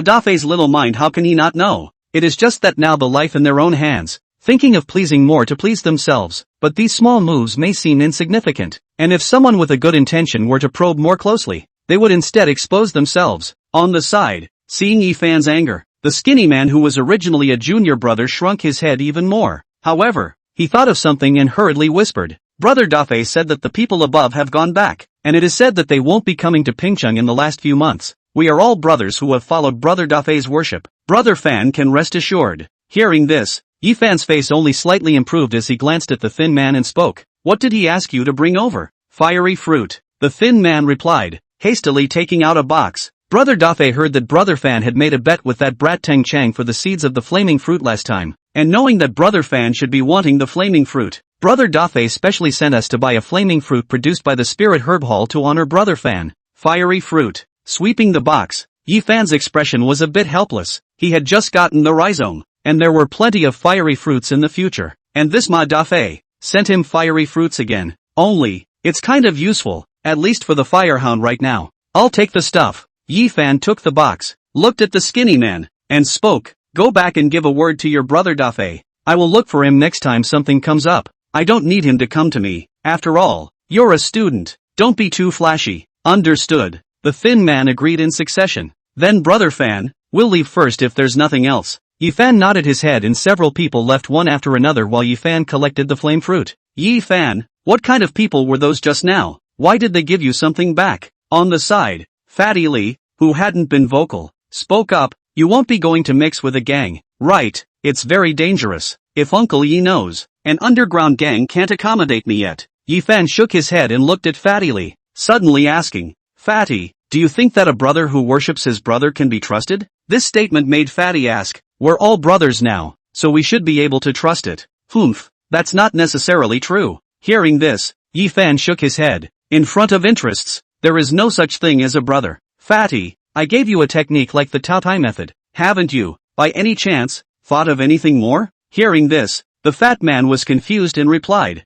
Dafei's little mind, how can he not know? It is just that now the life in their own hands, thinking of pleasing more to please themselves, but these small moves may seem insignificant, and if someone with a good intention were to probe more closely, they would instead expose themselves. On the side, seeing Yi Fan's anger, the skinny man who was originally a junior brother shrunk his head even more. However, he thought of something and hurriedly whispered, "Brother Dafei said that the people above have gone back, and it is said that they won't be coming to Pingcheng in the last few months. We are all brothers who have followed Brother Dafei's worship. Brother Fan can rest assured." Hearing this, Yi Fan's face only slightly improved as he glanced at the thin man and spoke. "What did he ask you to bring over?" "Fiery fruit," the thin man replied, hastily taking out a box. Brother Dafei heard that Brother Fan had made a bet with that brat Teng Chang for the seeds of the flaming fruit last time, and knowing that Brother Fan should be wanting the flaming fruit, Brother Dafei specially sent us to buy a flaming fruit produced by the Spirit Herb Hall to honor Brother Fan. Fiery fruit. Sweeping the box, Yi Fan's expression was a bit helpless. He had just gotten the rhizome, and there were plenty of fiery fruits in the future, and this Ma Dafei sent him fiery fruits again. Only, it's kind of useful, at least for the firehound right now. I'll take the stuff. Yi Fan took the box, looked at the skinny man, and spoke. Go back and give a word to your brother Dafei. I will look for him next time something comes up. I don't need him to come to me. After all, you're a student. Don't be too flashy. Understood. The thin man agreed in succession. Then Brother Fan, we'll leave first if there's nothing else. Yi Fan nodded his head and several people left one after another while Yi Fan collected the flame fruit. Yi Fan, what kind of people were those just now? Why did they give you something back? On the side, Fatty Lee, who hadn't been vocal, spoke up. You won't be going to mix with a gang, right? It's very dangerous. If Uncle Yi knows, an underground gang can't accommodate me yet. Yi Fan shook his head and looked at Fatty Lee, suddenly asking, Fatty, do you think that a brother who worships his brother can be trusted? This statement made Fatty ask, we're all brothers now, so we should be able to trust it. Humph, that's not necessarily true. Hearing this, Yi Fan shook his head. In front of interests, there is no such thing as a brother. Fatty, I gave you a technique like the Tao Tai method. Haven't you, by any chance, thought of anything more? Hearing this, the fat man was confused and replied,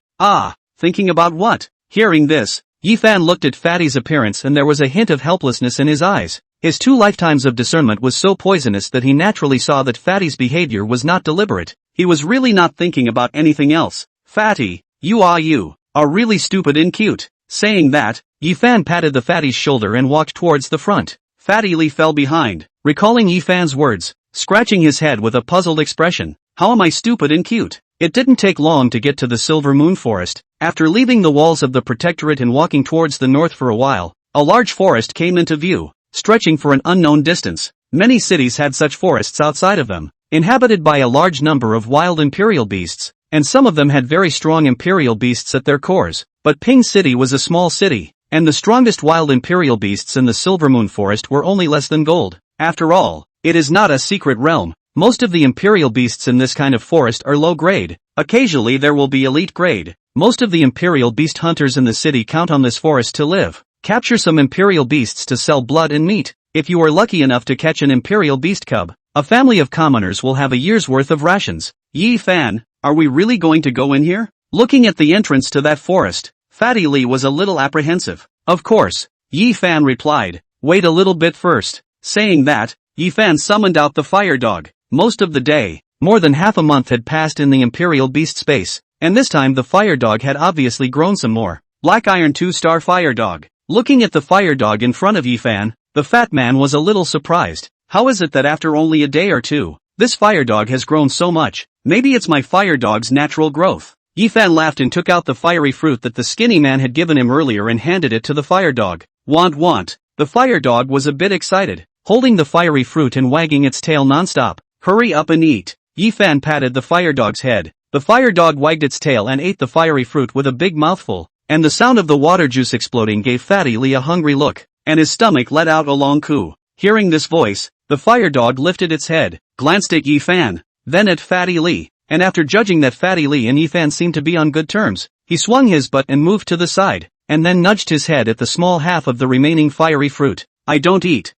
thinking about what? Hearing this, Yi Fan looked at Fatty's appearance and there was a hint of helplessness in his eyes. His 2 lifetimes of discernment was so poisonous that he naturally saw that Fatty's behavior was not deliberate. He was really not thinking about anything else. Fatty, you are really stupid and cute. Saying that, Yi Fan patted the fatty's shoulder and walked towards the front. Fatty Lee fell behind, recalling Yi Fan's words, scratching his head with a puzzled expression. How am I stupid and cute? It didn't take long to get to the Silver Moon Forest. After leaving the walls of the Protectorate and walking towards the north for a while, a large forest came into view, stretching for an unknown distance. Many cities had such forests outside of them, inhabited by a large number of wild imperial beasts, and some of them had very strong imperial beasts at their cores. But Ping City was a small city, and the strongest wild imperial beasts in the Silver Moon Forest were only less than gold. After all, it is not a secret realm. Most of the imperial beasts in this kind of forest are low grade. Occasionally there will be elite grade. Most of the imperial beast hunters in the city count on this forest to live. Capture some imperial beasts to sell blood and meat. If you are lucky enough to catch an imperial beast cub, a family of commoners will have a year's worth of rations. Yi Fan, are we really going to go in here? Looking at the entrance to that forest, Fatty Lee was a little apprehensive. Of course, Yi Fan replied, wait a little bit first. Saying that, Yi Fan summoned out the fire dog. Most of the day, more than half a month had passed in the imperial beast space, and this time the fire dog had obviously grown some more. Black Iron 2-star fire dog. Looking at the fire dog in front of Yi Fan, the fat man was a little surprised. How is it that after only a day or two, this fire dog has grown so much? Maybe it's my fire dog's natural growth. Yi Fan laughed and took out the fiery fruit that the skinny man had given him earlier and handed it to the fire dog. Want. The fire dog was a bit excited, holding the fiery fruit and wagging its tail nonstop. Hurry up and eat. Yi Fan patted the fire dog's head. The fire dog wagged its tail and ate the fiery fruit with a big mouthful, and the sound of the water juice exploding gave Fatty Lee a hungry look, and his stomach let out a long coo. Hearing this voice, the fire dog lifted its head, glanced at Yi Fan, then at Fatty Lee, and after judging that Fatty Lee and Yi Fan seemed to be on good terms, he swung his butt and moved to the side, and then nudged his head at the small half of the remaining fiery fruit. I don't eat.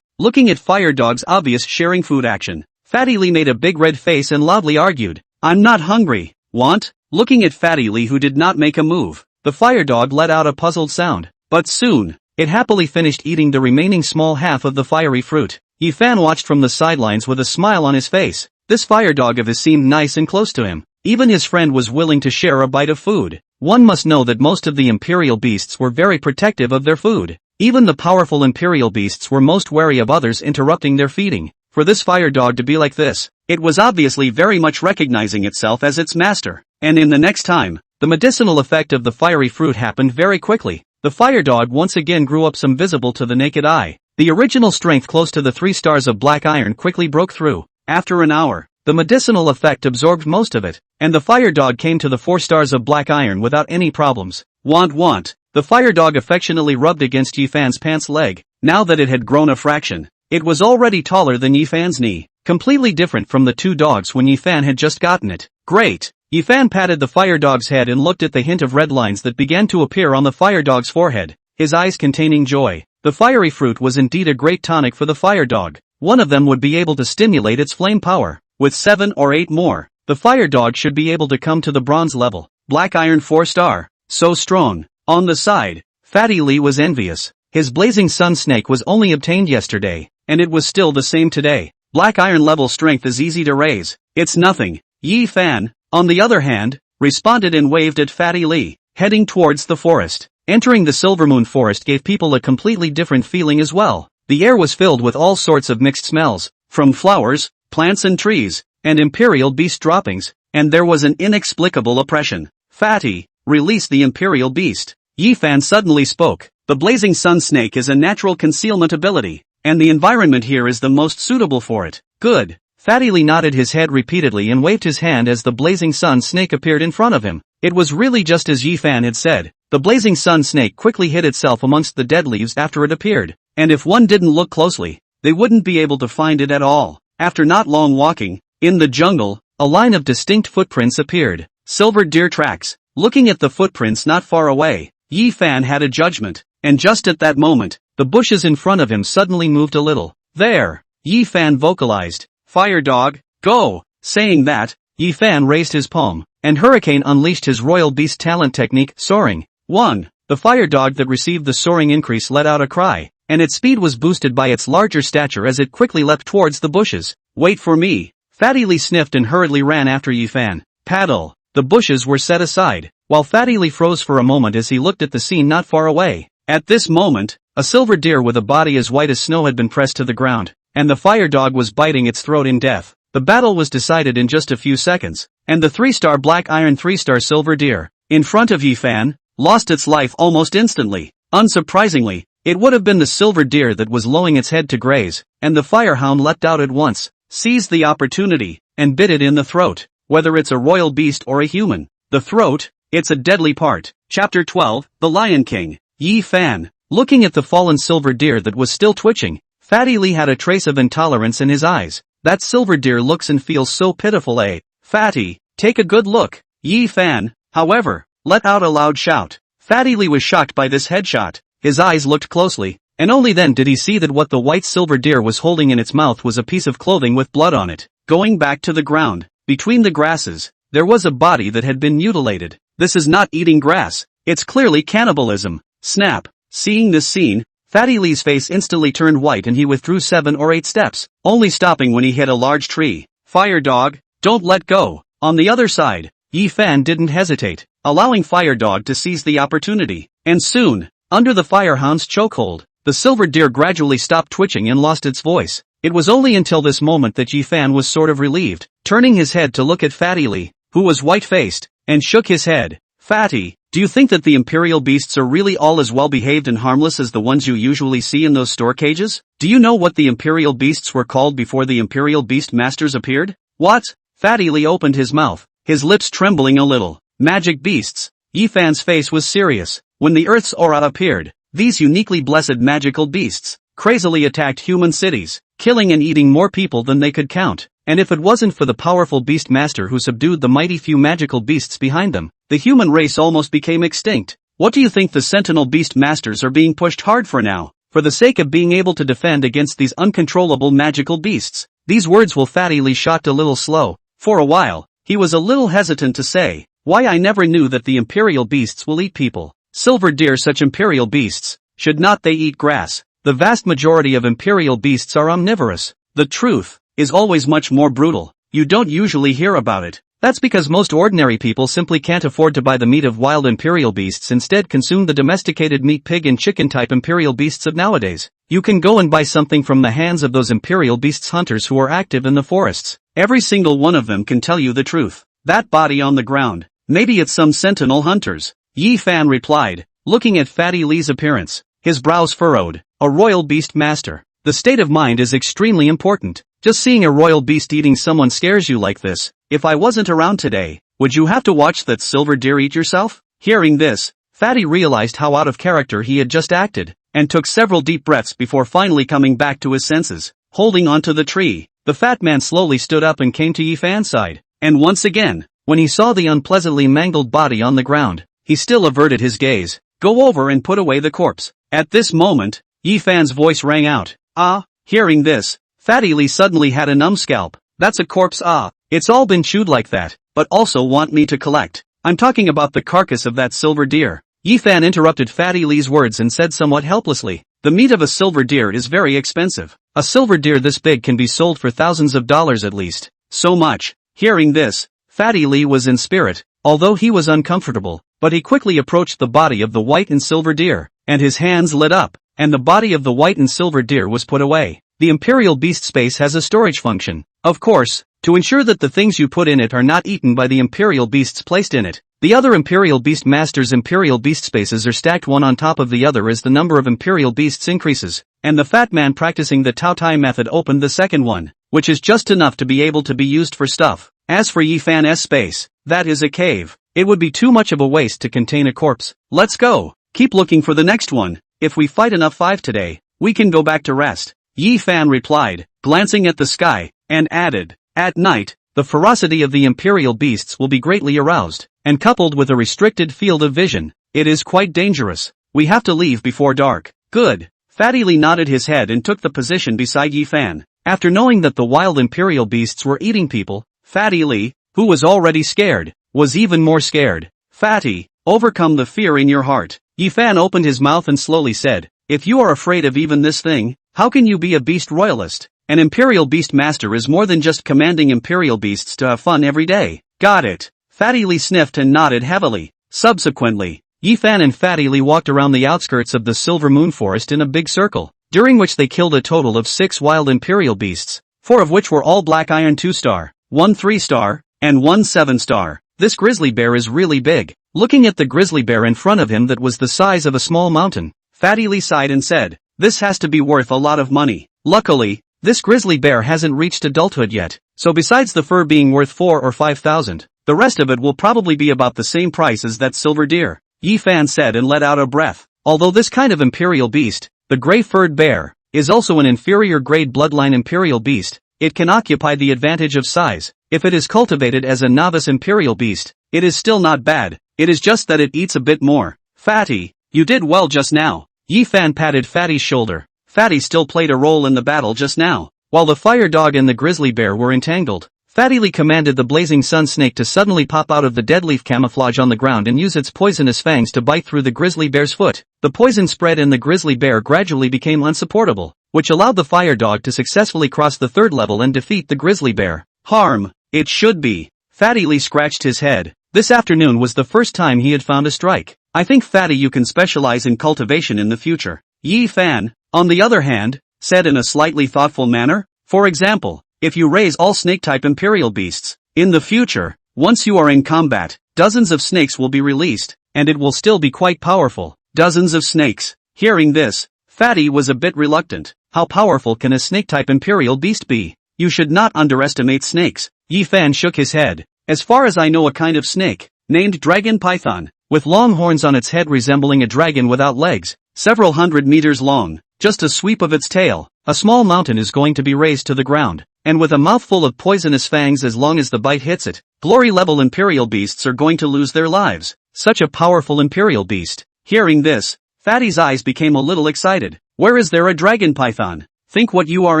Looking at fire dog's obvious sharing food action, Fatty Lee made a big red face and loudly argued, I'm not hungry. Want? Looking at Fatty Lee who did not make a move, the fire dog let out a puzzled sound, but soon, it happily finished eating the remaining small half of the fiery fruit. Yi Fan watched from the sidelines with a smile on his face. This fire dog of his seemed nice and close to him. Even his friend was willing to share a bite of food. One must know that most of the imperial beasts were very protective of their food. Even the powerful imperial beasts were most wary of others interrupting their feeding. For this fire dog to be like this, it was obviously very much recognizing itself as its master. And in the next time, the medicinal effect of the fiery fruit happened very quickly. The fire dog once again grew up some visible to the naked eye. The original strength close to the 3 stars of black iron quickly broke through. After an hour, the medicinal effect absorbed most of it, and the fire dog came to the 4 stars of black iron without any problems. Want. The fire dog affectionately rubbed against Yi Fan's pants leg. Now that it had grown a fraction, it was already taller than Yi Fan's knee, completely different from the 2 dogs when Yi Fan had just gotten it. Great! Yi Fan patted the fire dog's head and looked at the hint of red lines that began to appear on the fire dog's forehead, his eyes containing joy. The fiery fruit was indeed a great tonic for the fire dog. One of them would be able to stimulate its flame power. With 7 or 8 more, the fire dog should be able to come to the bronze level. Black iron 4 star. So strong. On the side, Fatty Lee was envious. His blazing sun snake was only obtained yesterday, and it was still the same today. Black iron level strength is easy to raise. It's nothing. Yi Fan, on the other hand, responded and waved at Fatty Lee, heading towards the forest. Entering the Silvermoon Forest gave people a completely different feeling as well. The air was filled with all sorts of mixed smells, from flowers, plants and trees, and imperial beast droppings, and there was an inexplicable oppression. Fatty, release the imperial beast. Yi Fan suddenly spoke. The blazing sun snake is a natural concealment ability, and the environment here is the most suitable for it. Good. Fatty Lee nodded his head repeatedly and waved his hand as the blazing sun snake appeared in front of him. It was really just as Yi Fan had said. The blazing sun snake quickly hid itself amongst the dead leaves after it appeared, and if one didn't look closely, they wouldn't be able to find it at all. After not long walking, in the jungle, a line of distinct footprints appeared. Silver deer tracks. Looking at the footprints not far away, Yi Fan had a judgment, and just at that moment, the bushes in front of him suddenly moved a little. There! Yi Fan vocalized. Fire dog, go! Saying that, Yi Fan raised his palm, and Hurricane unleashed his royal beast talent technique, soaring. 1. The fire dog that received the soaring increase let out a cry, and its speed was boosted by its larger stature as it quickly leapt towards the bushes. Wait for me! Fatty Lee sniffed and hurriedly ran after Yi Fan. Paddle! The bushes were set aside, while Fatty Lee froze for a moment as he looked at the scene not far away. At this moment, a silver deer with a body as white as snow had been pressed to the ground, and the fire dog was biting its throat in death. The battle was decided in just a few seconds, and the 3-star black iron 3-star silver deer, in front of Yi Fan, lost its life almost instantly. Unsurprisingly, it would have been the silver deer that was lowering its head to graze, and the firehound leapt out at once, seized the opportunity, and bit it in the throat. Whether it's a royal beast or a human, the throat, it's a deadly part. Chapter 12, The Lion King. Yi Fan. Looking at the fallen silver deer that was still twitching, Fatty Lee had a trace of intolerance in his eyes. That silver deer looks and feels so pitiful, eh? Fatty, take a good look. Yi Fan, however, let out a loud shout. Fatty Lee was shocked by this headshot. His eyes looked closely, and only then did he see that what the white silver deer was holding in its mouth was a piece of clothing with blood on it. Going back to the ground, between the grasses, there was a body that had been mutilated. This is not eating grass, it's clearly cannibalism. Snap. Seeing this scene, Fatty Lee's face instantly turned white and he withdrew 7 or 8 steps, only stopping when he hit a large tree. Fire dog, don't let go. On the other side, Yi Fan didn't hesitate, allowing Fire Dog to seize the opportunity. And soon, under the firehound's chokehold, the silver deer gradually stopped twitching and lost its voice. It was only until this moment that Yi Fan was sort of relieved, turning his head to look at Fatty Lee, who was white-faced, and shook his head. Fatty, do you think that the imperial beasts are really all as well-behaved and harmless as the ones you usually see in those store cages? Do you know what the imperial beasts were called before the imperial beast masters appeared? What? Fatty Lee opened his mouth, his lips trembling a little. Magic beasts. Yi Fan's face was serious. When the Earth's aura appeared, these uniquely blessed magical beasts crazily attacked human cities, killing and eating more people than they could count. And if it wasn't for the powerful beast master who subdued the mighty few magical beasts behind them, the human race almost became extinct. What do you think the sentinel beast masters are being pushed hard for now, for the sake of being able to defend against these uncontrollable magical beasts? These words will Fatty Lee shot a little slow. For a while, he was a little hesitant to say, why I never knew that the imperial beasts will eat people. Silver deer, such imperial beasts, should not they eat grass? The vast majority of imperial beasts are omnivorous. The truth is always much more brutal. You don't usually hear about it. That's because most ordinary people simply can't afford to buy the meat of wild imperial beasts, instead consume the domesticated meat pig and chicken type imperial beasts of nowadays. You can go and buy something from the hands of those imperial beasts hunters who are active in the forests. Every single one of them can tell you the truth. That body on the ground, maybe it's some sentinel hunters. Yi Fan replied, looking at Fatty Lee's appearance, his brows furrowed. A royal beast master. The state of mind is extremely important. Just seeing a royal beast eating someone scares you like this. If I wasn't around today, would you have to watch that silver deer eat yourself? Hearing this, Fatty realized how out of character he had just acted, and took several deep breaths before finally coming back to his senses. Holding onto the tree, the fat man slowly stood up and came to Yi Fan's side. And once again, when he saw the unpleasantly mangled body on the ground, he still averted his gaze. Go over and put away the corpse. At this moment, Yi Fan's voice rang out. Ah, hearing this, Fatty Lee suddenly had a numb scalp. That's a corpse. Ah, it's all been chewed like that, but also want me to collect. I'm talking about the carcass of that silver deer. Yi Fan interrupted Fatty Li's words and said somewhat helplessly, the meat of a silver deer is very expensive. A silver deer this big can be sold for thousands of dollars at least. So much. Hearing this, Fatty Li was in spirit, although he was uncomfortable, but he quickly approached the body of the white and silver deer, and his hands lit up, and the body of the white and silver deer was put away. The Imperial Beast space has a storage function, of course, to ensure that the things you put in it are not eaten by the Imperial Beasts placed in it. The other Imperial Beast Master's Imperial Beast spaces are stacked one on top of the other as the number of Imperial Beasts increases, and the fat man practicing the Tao Tai method opened the second one, which is just enough to be able to be used for stuff. As for Yi Fan's space, that is a cave. It would be too much of a waste to contain a corpse. Let's go. Keep looking for the next one. If we fight enough 5 today, we can go back to rest. Yi Fan replied, glancing at the sky, and added, at night, the ferocity of the Imperial Beasts will be greatly aroused, and coupled with a restricted field of vision, it is quite dangerous. We have to leave before dark. Good. Fatty Li nodded his head and took the position beside Yi Fan. After knowing that the wild Imperial Beasts were eating people, Fatty Li, who was already scared, was even more scared. Fatty, overcome the fear in your heart. Yi Fan opened his mouth and slowly said, if you are afraid of even this thing, how can you be a beast royalist? An Imperial Beast Master is more than just commanding Imperial Beasts to have fun every day. Got it. Fatty Li sniffed and nodded heavily. Subsequently, Yi Fan and Fatty Li walked around the outskirts of the Silver Moon Forest in a big circle, during which they killed a total of 6 wild Imperial Beasts, 4 of which were all black iron 2-star, 1 3-star, and 1 7-star. This grizzly bear is really big. Looking at the grizzly bear in front of him that was the size of a small mountain, Fatty Li sighed and said, this has to be worth a lot of money. Luckily, this grizzly bear hasn't reached adulthood yet, so besides the fur being worth 4 or 5,000, the rest of it will probably be about the same price as that silver deer. Yi Fan said and let out a breath. Although this kind of Imperial Beast, the gray-furred bear, is also an inferior grade bloodline Imperial Beast, it can occupy the advantage of size. If it is cultivated as a novice Imperial Beast, it is still not bad, it is just that it eats a bit more. Fatty, you did well just now. Yi Fan patted Fatty's shoulder. Fatty still played a role in the battle just now. While the fire dog and the grizzly bear were entangled, Fatty Li commanded the blazing sun snake to suddenly pop out of the dead leaf camouflage on the ground and use its poisonous fangs to bite through the grizzly bear's foot. The poison spread and the grizzly bear gradually became unsupportable, which allowed the fire dog to successfully cross the 3rd level and defeat the grizzly bear. Harm. It should be. Fatty Li scratched his head. This afternoon was the first time he had found a strike. I think Fatty you can specialize in cultivation in the future. Yi Fan, on the other hand, said in a slightly thoughtful manner, for example, if you raise all snake-type Imperial Beasts, in the future, once you are in combat, dozens of snakes will be released, and it will still be quite powerful. Dozens of snakes. Hearing this, Fatty was a bit reluctant. How powerful can a snake-type Imperial Beast be? You should not underestimate snakes. Yi Fan shook his head. As far as I know a kind of snake, named dragon python, with long horns on its head resembling a dragon without legs, several hundred meters long, just a sweep of its tail, a small mountain is going to be raised to the ground, and with a mouthful of poisonous fangs as long as the bite hits it, glory-level Imperial Beasts are going to lose their lives. Such a powerful Imperial Beast. Hearing this, Fatty's eyes became a little excited. Where is there a dragon python? Think what you are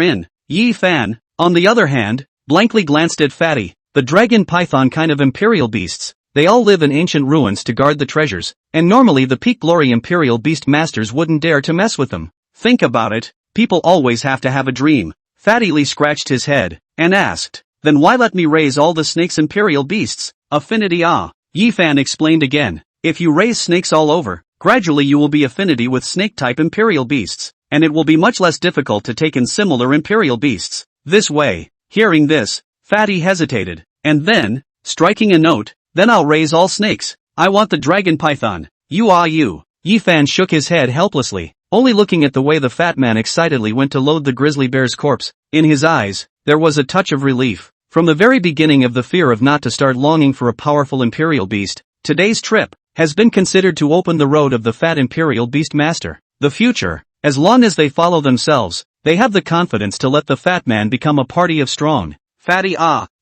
in. Yi Fan, on the other hand, blankly glanced at Fatty. The dragon python kind of Imperial Beasts, they all live in ancient ruins to guard the treasures, and normally the peak glory Imperial Beast Masters wouldn't dare to mess with them. Think about it, people always have to have a dream. Fatty Li scratched his head, and asked, then why let me raise all the snakes Imperial Beasts? Affinity Yi Fan explained again, if you raise snakes all over, gradually you will be affinity with snake-type Imperial Beasts, and it will be much less difficult to take in similar Imperial Beasts. This way. Hearing this, Fatty hesitated, and then, striking a note, then I'll raise all snakes. I want the dragon python. You. Yi Fan shook his head helplessly, only looking at the way the fat man excitedly went to load the grizzly bear's corpse. In his eyes, there was a touch of relief. From the very beginning of the fear of not to start longing for a powerful Imperial Beast, today's trip has been considered to open the road of the fat Imperial Beast Master. The future, as long as they follow themselves, they have the confidence to let the fat man become a party of strong. Fatty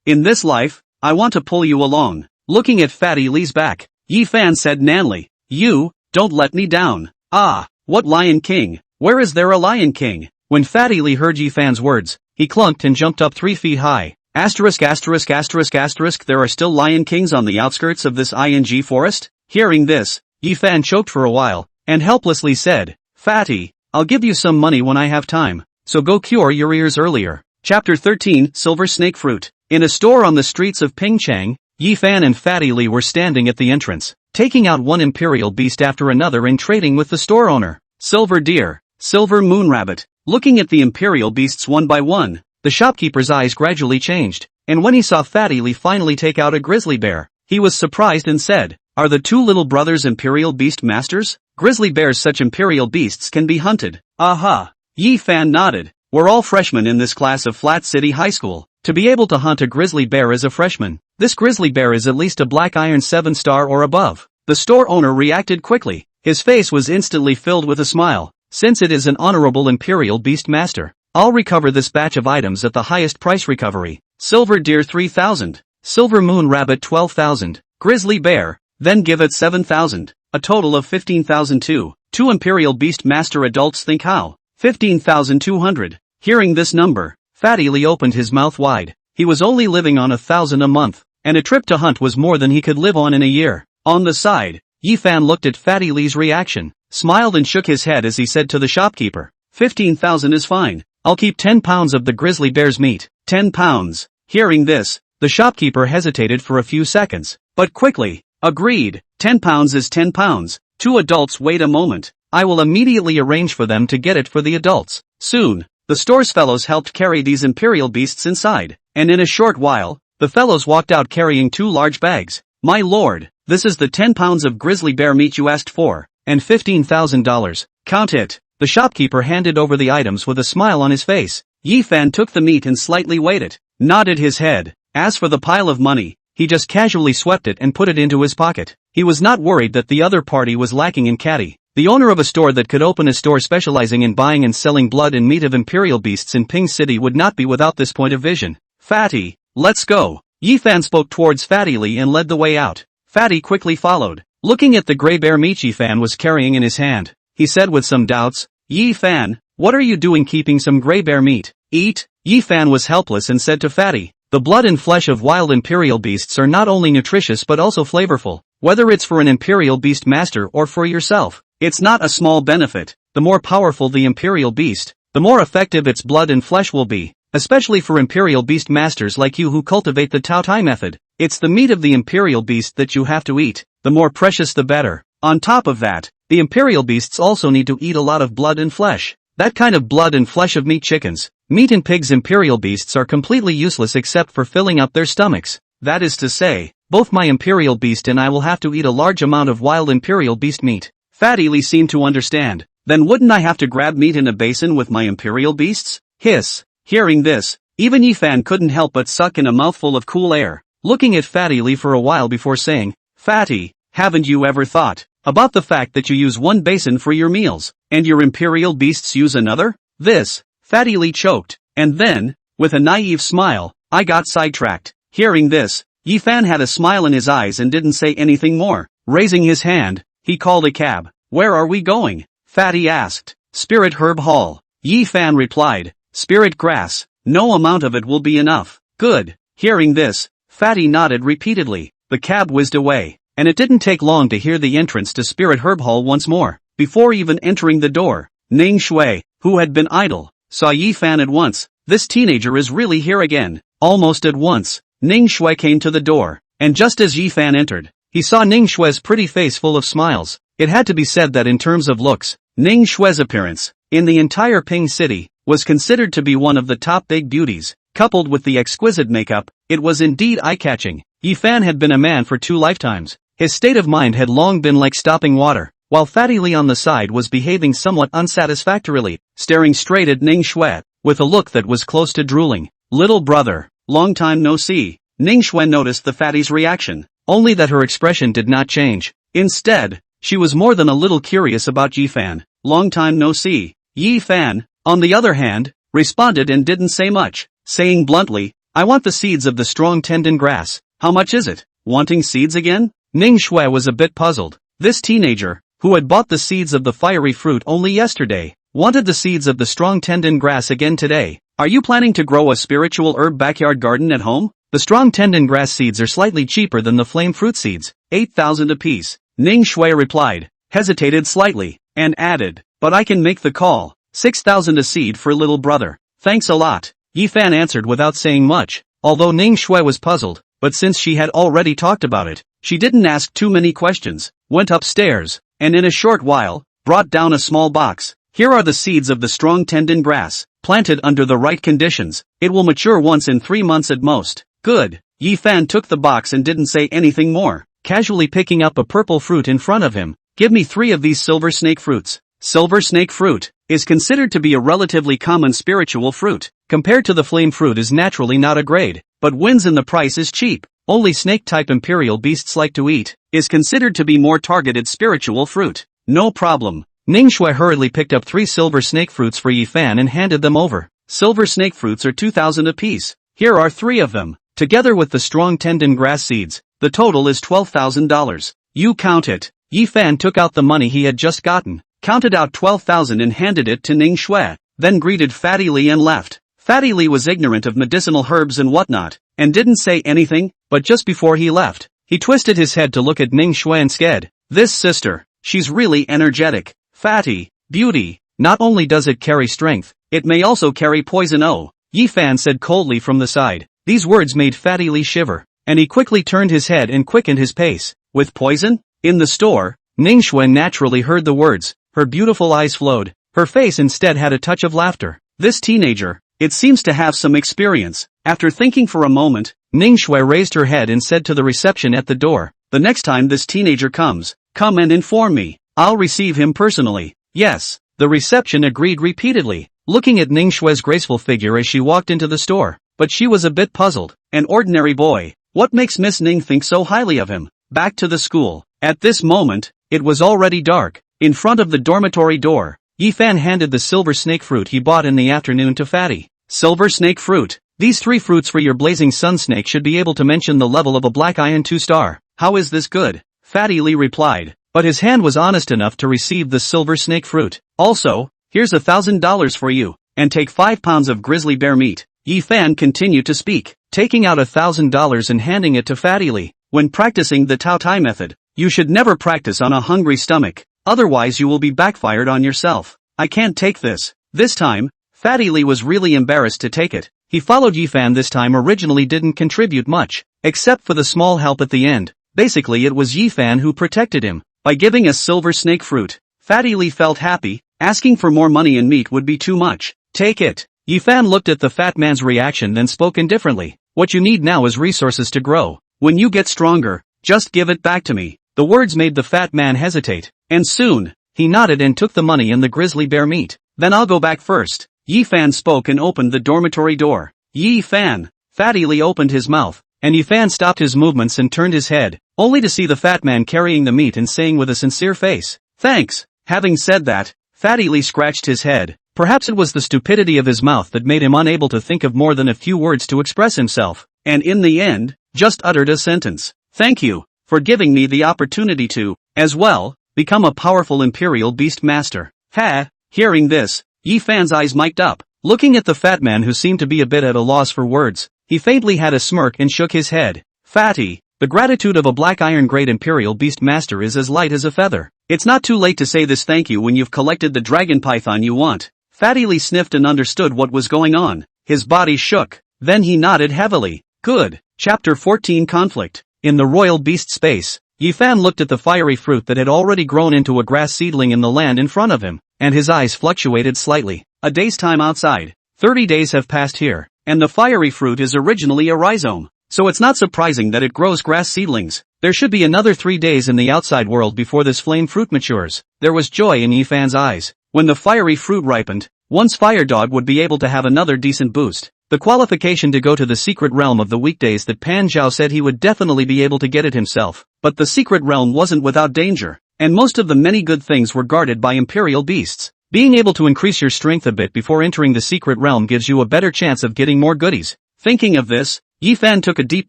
in this life, I want to pull you along. Looking at Fatty Li's back, Yi Fan said nanly, you, don't let me down. What Lion King? Where is there a Lion King? When Fatty Li heard Yi Fan's words, he clunked and jumped up 3 feet high. There are still Lion Kings on the outskirts of this ing forest? Hearing this, Yi Fan choked for a while, and helplessly said, "Fatty, I'll give you some money when I have time, so go cure your ears earlier." Chapter 13, Silver Snake Fruit. In a store on the streets of Pingchang, Yi Fan and Fatty Li were standing at the entrance, taking out one imperial beast after another and trading with the store owner. Silver Deer, Silver Moon Rabbit. Looking at the imperial beasts one by one, the shopkeeper's eyes gradually changed, and when he saw Fatty Li finally take out a grizzly bear, he was surprised and said, "Are the two little brothers imperial beast masters? Grizzly bears, such imperial beasts can be hunted." "Aha." Yi Fan nodded. "We're all freshmen in this class of Flat City High School. To be able to hunt a grizzly bear as a freshman, this grizzly bear is at least a black iron 7-star or above." The store owner reacted quickly. His face was instantly filled with a smile. "Since it is an honorable imperial beast master, I'll recover this batch of items at the highest price recovery. Silver Deer 3,000, Silver Moon Rabbit 12,000, Grizzly Bear, then give it 7,000, a total of 15,002. Two imperial beast master adults think how? 15,200. Hearing this number, Fatty Li opened his mouth wide. He was only living on 1,000 a month, and a trip to hunt was more than he could live on in a year. On the side, Yi Fan looked at Fatty Li's reaction, smiled and shook his head as he said to the shopkeeper, 15,000 is fine. I'll keep 10 pounds of the grizzly bear's meat. 10 pounds. Hearing this, the shopkeeper hesitated for a few seconds, but quickly agreed. 10 pounds is 10 pounds. Two adults, wait a moment. I will immediately arrange for them to get it for the adults. Soon, the store's fellows helped carry these imperial beasts inside, and in a short while, the fellows walked out carrying 2 large bags. "My lord, this is the 10 pounds of grizzly bear meat you asked for, and $15,000. Count it." The shopkeeper handed over the items with a smile on his face. Yi Fan took the meat and slightly weighed it, nodded his head. As for the pile of money, he just casually swept it and put it into his pocket. He was not worried that the other party was lacking in caddy. The owner of a store that could open a store specializing in buying and selling blood and meat of imperial beasts in Ping City would not be without this point of vision. "Fatty, let's go." Yi Fan spoke towards Fatty Li and led the way out. Fatty quickly followed. Looking at the gray bear meat Yi Fan was carrying in his hand, he said with some doubts, "Yi Fan, what are you doing keeping some gray bear meat? Eat." Yi Fan was helpless and said to Fatty, "The blood and flesh of wild imperial beasts are not only nutritious but also flavorful. Whether it's for an imperial beast master or for yourself, it's not a small benefit. The more powerful the imperial beast, the more effective its blood and flesh will be, especially for imperial beast masters like you who cultivate the Tao Tai method. It's the meat of the imperial beast that you have to eat. The more precious the better. On top of that, the imperial beasts also need to eat a lot of blood and flesh. That kind of blood and flesh of meat chickens, meat and pigs imperial beasts are completely useless except for filling up their stomachs. That is to say, both my imperial beast and I will have to eat a large amount of wild imperial beast meat." Fatty Li seemed to understand. "Then wouldn't I have to grab meat in a basin with my imperial beasts?" Hiss. Hearing this, even Yi Fan couldn't help but suck in a mouthful of cool air, looking at Fatty Li for a while before saying, "Fatty, haven't you ever thought about the fact that you use one basin for your meals, and your imperial beasts use another?" This, Fatty Li choked, and then, with a naive smile, "I got sidetracked." Hearing this, Yi Fan had a smile in his eyes and didn't say anything more. Raising his hand, he called a cab. "Where are we going?" Fatty asked. "Spirit Herb Hall." Yi Fan replied. "Spirit grass, no amount of it will be enough." "Good." Hearing this, Fatty nodded repeatedly. The cab whizzed away, and it didn't take long to hear the entrance to Spirit Herb Hall once more. Before even entering the door, Ning Shui, who had been idle, saw Yi Fan at once. This teenager is really here again. Almost at once, Ning Shui came to the door, and just as Yi Fan entered, he saw Ning Shui's pretty face full of smiles. It had to be said that in terms of looks, Ning Shui's appearance, in the entire Ping City, was considered to be one of the top big beauties. Coupled with the exquisite makeup, it was indeed eye-catching. Yi Fan had been a man for 2 lifetimes. His state of mind had long been like stopping water, while Fatty Li on the side was behaving somewhat unsatisfactorily, staring straight at Ning Shui, with a look that was close to drooling. "Little brother, long time no see." Ning Shui noticed the fatty's reaction, only that her expression did not change. Instead, she was more than a little curious about Yi Fan. "Long time no see." Yi Fan, on the other hand, responded and didn't say much, saying bluntly, "I want the seeds of the strong tendon grass. How much is it?" Wanting seeds again? Ning Shui was a bit puzzled. This teenager, who had bought the seeds of the fiery fruit only yesterday, wanted the seeds of the strong tendon grass again today. "Are you planning to grow a spiritual herb backyard garden at home? The strong tendon grass seeds are slightly cheaper than the flame fruit seeds, 8,000 apiece." Ning Shui replied, hesitated slightly, and added, but I can make the call. 6,000 a seed for little brother. Thanks a lot. Yi Fan answered without saying much, although Ning Shui was puzzled, but since she had already talked about it, she didn't ask too many questions, went upstairs, and in a short while, brought down a small box. Here are the seeds of the strong tendon grass, planted under the right conditions. It will mature once in 3 months at most. Good. Yi Fan took the box and didn't say anything more, casually picking up a purple fruit in front of him. Give me 3 of these silver snake fruits. Silver snake fruit is considered to be a relatively common spiritual fruit. Compared to the flame fruit is naturally not a grade, but wins in the price is cheap. Only snake-type imperial beasts like to eat, is considered to be more targeted spiritual fruit. No problem. Ning Shui hurriedly picked up 3 silver snake fruits for Yi Fan and handed them over. Silver snake fruits are 2,000 apiece. Here are 3 of them. Together with the strong tendon grass seeds, the total is $12,000. You count it. Yi Fan took out the money he had just gotten, counted out 12,000 and handed it to Ning Shui, then greeted Fatty Li and left. Fatty Li was ignorant of medicinal herbs and whatnot, and didn't say anything, but just before he left, he twisted his head to look at Ning Shui and said, this sister, she's really energetic. Fatty, beauty, not only does it carry strength, it may also carry poison. Oh, Yi Fan said coldly from the side. These words made Fatty Li shiver, and he quickly turned his head and quickened his pace. With poison? In the store, Ning Shui naturally heard the words, her beautiful eyes flowed, her face instead had a touch of laughter. This teenager, it seems to have some experience. After thinking for a moment, Ning Shui raised her head and said to the reception at the door, the next time this teenager comes, come and inform me. I'll receive him personally. Yes. The reception agreed repeatedly, looking at Ning Shui's graceful figure as she walked into the store, but she was a bit puzzled. An ordinary boy. What makes Miss Ning think so highly of him? Back to the school. At this moment, it was already dark. In front of the dormitory door, Yi Fan handed the silver snake fruit he bought in the afternoon to Fatty. Silver snake fruit. These 3 fruits for your blazing sun snake should be able to mention the level of a black iron 2-star. How is this good? Fatty Li replied. But his hand was honest enough to receive the silver snake fruit. Also, here's $1,000 for you, and take 5 pounds of grizzly bear meat. Yi Fan continued to speak, taking out $1,000 and handing it to Fatty Li. When practicing the Tao Tai method, you should never practice on a hungry stomach, otherwise you will be backfired on yourself. I can't take this. This time, Fatty Li was really embarrassed to take it. He followed Yi Fan this time originally didn't contribute much, except for the small help at the end. Basically it was Yi Fan who protected him. By giving a silver snake fruit, Fatty Li felt happy. Asking for more money and meat would be too much. Take it. Yi Fan looked at the fat man's reaction then spoke indifferently. What you need now is resources to grow. When you get stronger, just give it back to me. The words made the fat man hesitate, and soon, he nodded and took the money and the grizzly bear meat. Then I'll go back first. Yi Fan spoke and opened the dormitory door. Yi Fan. Fatty Li opened his mouth, and Yi Fan stopped his movements and turned his head, only to see the fat man carrying the meat and saying with a sincere face, thanks. Having said that, Fatty Li scratched his head. Perhaps it was the stupidity of his mouth that made him unable to think of more than a few words to express himself, and in the end, just uttered a sentence. Thank you, for giving me the opportunity to, as well, become a powerful imperial beast master. Ha! Hearing this, Yi Fan's eyes mic'd up, looking at the fat man who seemed to be a bit at a loss for words. He faintly had a smirk and shook his head. Fatty, the gratitude of a black iron grade imperial beast master is as light as a feather. It's not too late to say this thank you when you've collected the dragon python you want. Fatty Li sniffed and understood what was going on. His body shook. Then he nodded heavily. Good. Chapter 14 Conflict. In the royal beast space, Yi Fan looked at the fiery fruit that had already grown into a grass seedling in the land in front of him, and his eyes fluctuated slightly. A day's time outside. 30 days have passed here, and the fiery fruit is originally a rhizome, so it's not surprising that it grows grass seedlings. There should be another 3 days in the outside world before this flame fruit matures. There was joy in Yi Fan's eyes. When the fiery fruit ripened, one's fire dog would be able to have another decent boost. The qualification to go to the secret realm of the weekdays that Pan Zhao said he would definitely be able to get it himself. But the secret realm wasn't without danger, and most of the many good things were guarded by imperial beasts. Being able to increase your strength a bit before entering the secret realm gives you a better chance of getting more goodies. Thinking of this, Yi Fan took a deep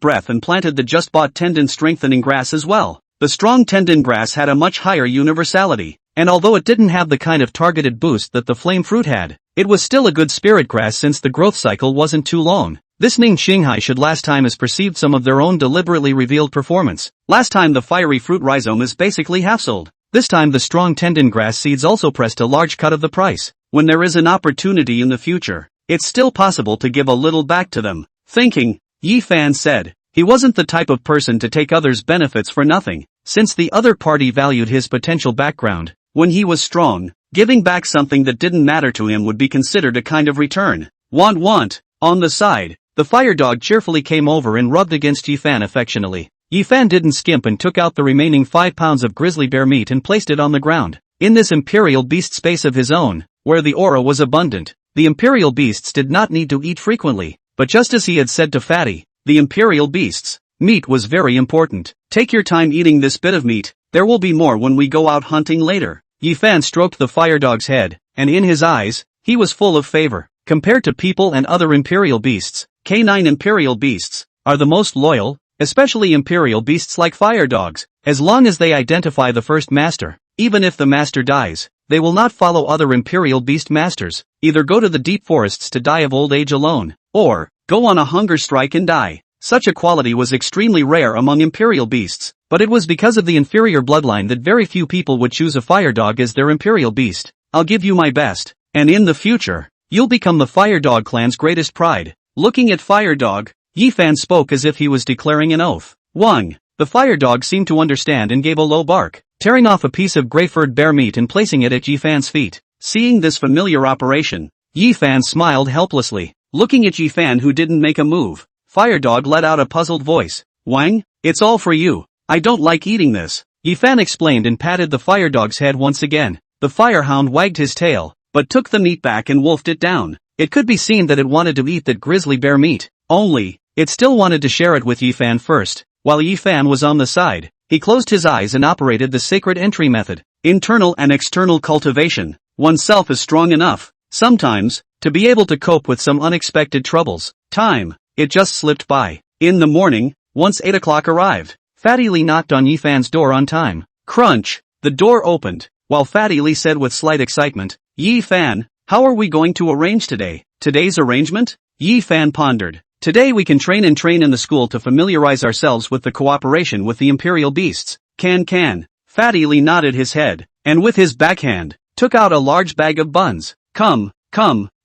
breath and planted the just bought tendon strengthening grass as well. The strong tendon grass had a much higher universality, and although it didn't have the kind of targeted boost that the flame fruit had, it was still a good spirit grass since the growth cycle wasn't too long. This Ning Xinghai should last time is perceived some of their own deliberately revealed performance. Last time the fiery fruit rhizome is basically half sold. This time the strong tendon grass seeds also pressed a large cut of the price. When there is an opportunity in the future, it's still possible to give a little back to them. Thinking, Yi Fan said. He wasn't the type of person to take others' benefits for nothing, since the other party valued his potential background. When he was strong, giving back something that didn't matter to him would be considered a kind of return. Want. On the side, the fire dog cheerfully came over and rubbed against Yi Fan affectionately. Yi Fan didn't skimp and took out the remaining 5 pounds of grizzly bear meat and placed it on the ground. In this imperial beast space of his own, where the aura was abundant, the imperial beasts did not need to eat frequently, but just as he had said to Fatty, the imperial beasts, meat was very important. Take your time eating this bit of meat, there will be more when we go out hunting later. Yi Fan stroked the fire dog's head, and in his eyes, he was full of favor. Compared to people and other imperial beasts, canine imperial beasts are the most loyal, especially imperial beasts like fire dogs. As long as they identify the first master, even if the master dies, they will not follow other imperial beast masters, either go to the deep forests to die of old age alone, or go on a hunger strike and die. Such a quality was extremely rare among imperial beasts, but it was because of the inferior bloodline that very few people would choose a fire dog as their imperial beast. I'll give you my best, and in the future, you'll become the fire dog clan's greatest pride. Looking at fire dog, Yi Fan spoke as if he was declaring an oath. Wang. The fire dog seemed to understand and gave a low bark, tearing off a piece of gray-furred bear meat and placing it at Yi Fan's feet. Seeing this familiar operation, Yi Fan smiled helplessly. Looking at Yi Fan who didn't make a move, fire dog let out a puzzled voice. Wang, it's all for you. I don't like eating this. Yi Fan explained and patted the fire dog's head once again. The firehound wagged his tail, but took the meat back and wolfed it down. It could be seen that it wanted to eat that grizzly bear meat. Only, it still wanted to share it with Yi Fan first. While Yi Fan was on the side, he closed his eyes and operated the sacred entry method. Internal and external cultivation. Oneself is strong enough, sometimes, to be able to cope with some unexpected troubles. Time. It just slipped by. In the morning, once 8 o'clock arrived, Fatty Lee knocked on Yi Fan's door on time. Crunch. The door opened, while Fatty Lee said with slight excitement, Yi Fan, how are we going to arrange today? Today's arrangement? Yi Fan pondered. Today we can train in the school to familiarize ourselves with the cooperation with the imperial beasts. Can. Fatty Lee nodded his head, and with his backhand, took out a large bag of buns. Come,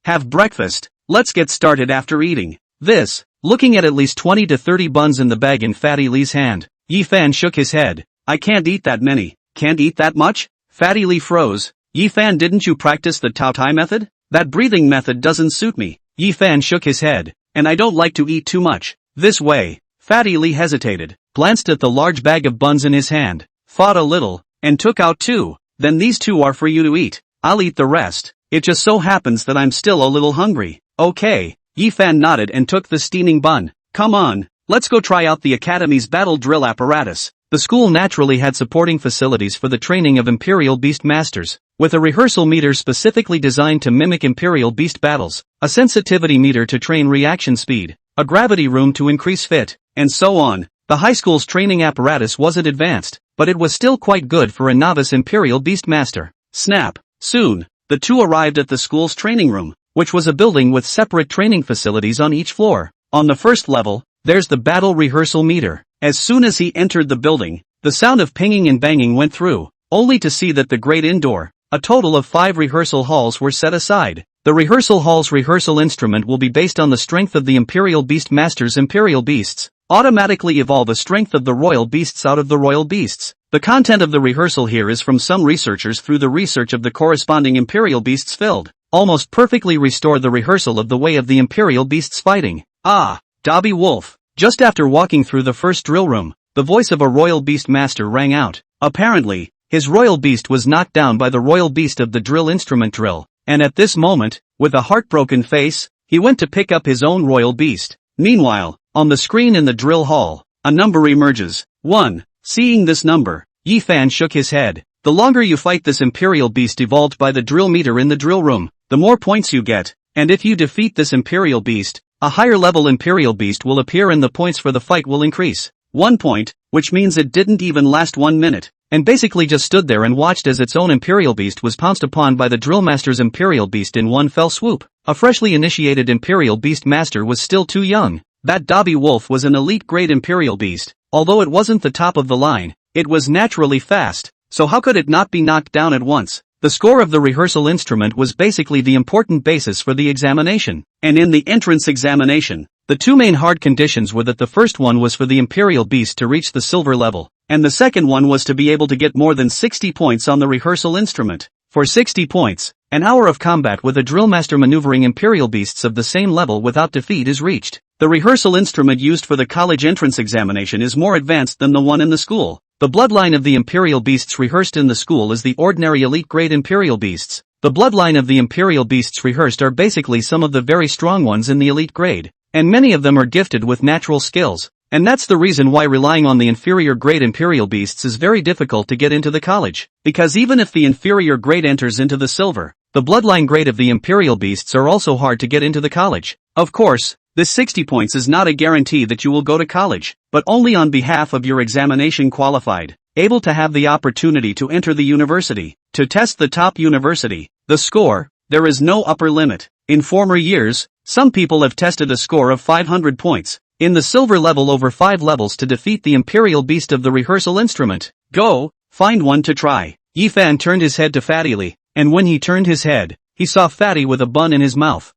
have breakfast. Let's get started after eating this. Looking at least 20 to 30 buns in the bag in Fatty Lee's hand, Yi Fan shook his head. I can't eat that many. Can't eat that much? Fatty Lee froze. Yi Fan, didn't you practice the Tao Tai method? That breathing method doesn't suit me. Yi Fan shook his head. And I don't like to eat too much. This way. Fatty Lee hesitated, glanced at the large bag of buns in his hand, thought a little, and took out 2. Then these 2 are for you to eat. I'll eat the rest. It just so happens that I'm still a little hungry. Okay. Yi Fan nodded and took the steaming bun. Come on, let's go try out the academy's battle drill apparatus. The school naturally had supporting facilities for the training of imperial beast masters, with a rehearsal meter specifically designed to mimic imperial beast battles, a sensitivity meter to train reaction speed, a gravity room to increase fit, and so on. The high school's training apparatus wasn't advanced, but it was still quite good for a novice imperial beast master. Snap. Soon, the 2 arrived at the school's training room, which was a building with separate training facilities on each floor. On the first level, there's the battle rehearsal meter. As soon as he entered the building, the sound of pinging and banging went through, only to see that the great indoor, a total of 5 rehearsal halls were set aside. The rehearsal hall's rehearsal instrument will be based on the strength of the imperial beast master's imperial beasts, automatically evolve the strength of the royal beasts out of the royal beasts. The content of the rehearsal here is from some researchers through the research of the corresponding imperial beasts filled, almost perfectly restore the rehearsal of the way of the imperial beasts fighting. Ah, Dobby Wolf. Just after walking through the first drill room, the voice of a royal beast master rang out. Apparently, his royal beast was knocked down by the royal beast of the drill instrument drill, and at this moment, with a heartbroken face, he went to pick up his own royal beast. Meanwhile, on the screen in the drill hall, a number emerges. 1. Seeing this number, Yi Fan shook his head. The longer you fight this imperial beast evolved by the drill meter in the drill room, the more points you get, and if you defeat this imperial beast, a higher level imperial beast will appear and the points for the fight will increase. 1 point, which means it didn't even last 1 minute, and basically just stood there and watched as its own imperial beast was pounced upon by the drill master's imperial beast in one fell swoop. A freshly initiated Imperial Beast Master was still too young. That Dobby Wolf was an elite grade Imperial Beast. Although it wasn't the top of the line, it was naturally fast, so how could it not be knocked down at once? The score of the rehearsal instrument was basically the important basis for the examination. And in the entrance examination, the two main hard conditions were that the first one was for the Imperial Beast to reach the silver level, and the second one was to be able to get more than 60 points on the rehearsal instrument. For 60 points, an hour of combat with a drill master maneuvering Imperial Beasts of the same level without defeat is reached. The rehearsal instrument used for the college entrance examination is more advanced than the one in the school. The bloodline of the Imperial Beasts rehearsed in the school is the ordinary elite grade Imperial Beasts. The bloodline of the Imperial Beasts rehearsed are basically some of the very strong ones in the elite grade, and many of them are gifted with natural skills. And that's the reason why relying on the inferior grade Imperial Beasts is very difficult to get into the college. Because even if the inferior grade enters into the silver, the bloodline grade of the Imperial Beasts are also hard to get into the college. Of course, this 60 points is not a guarantee that you will go to college, but only on behalf of your examination qualified, able to have the opportunity to enter the university, to test the top university. The score, there is no upper limit. In former years, some people have tested a score of 500 points in the silver level over 5 levels to defeat the Imperial Beast of the rehearsal instrument. Go, find one to try. Yifan turned his head to Fatty Lee, and when he turned his head, he saw Fatty with a bun in his mouth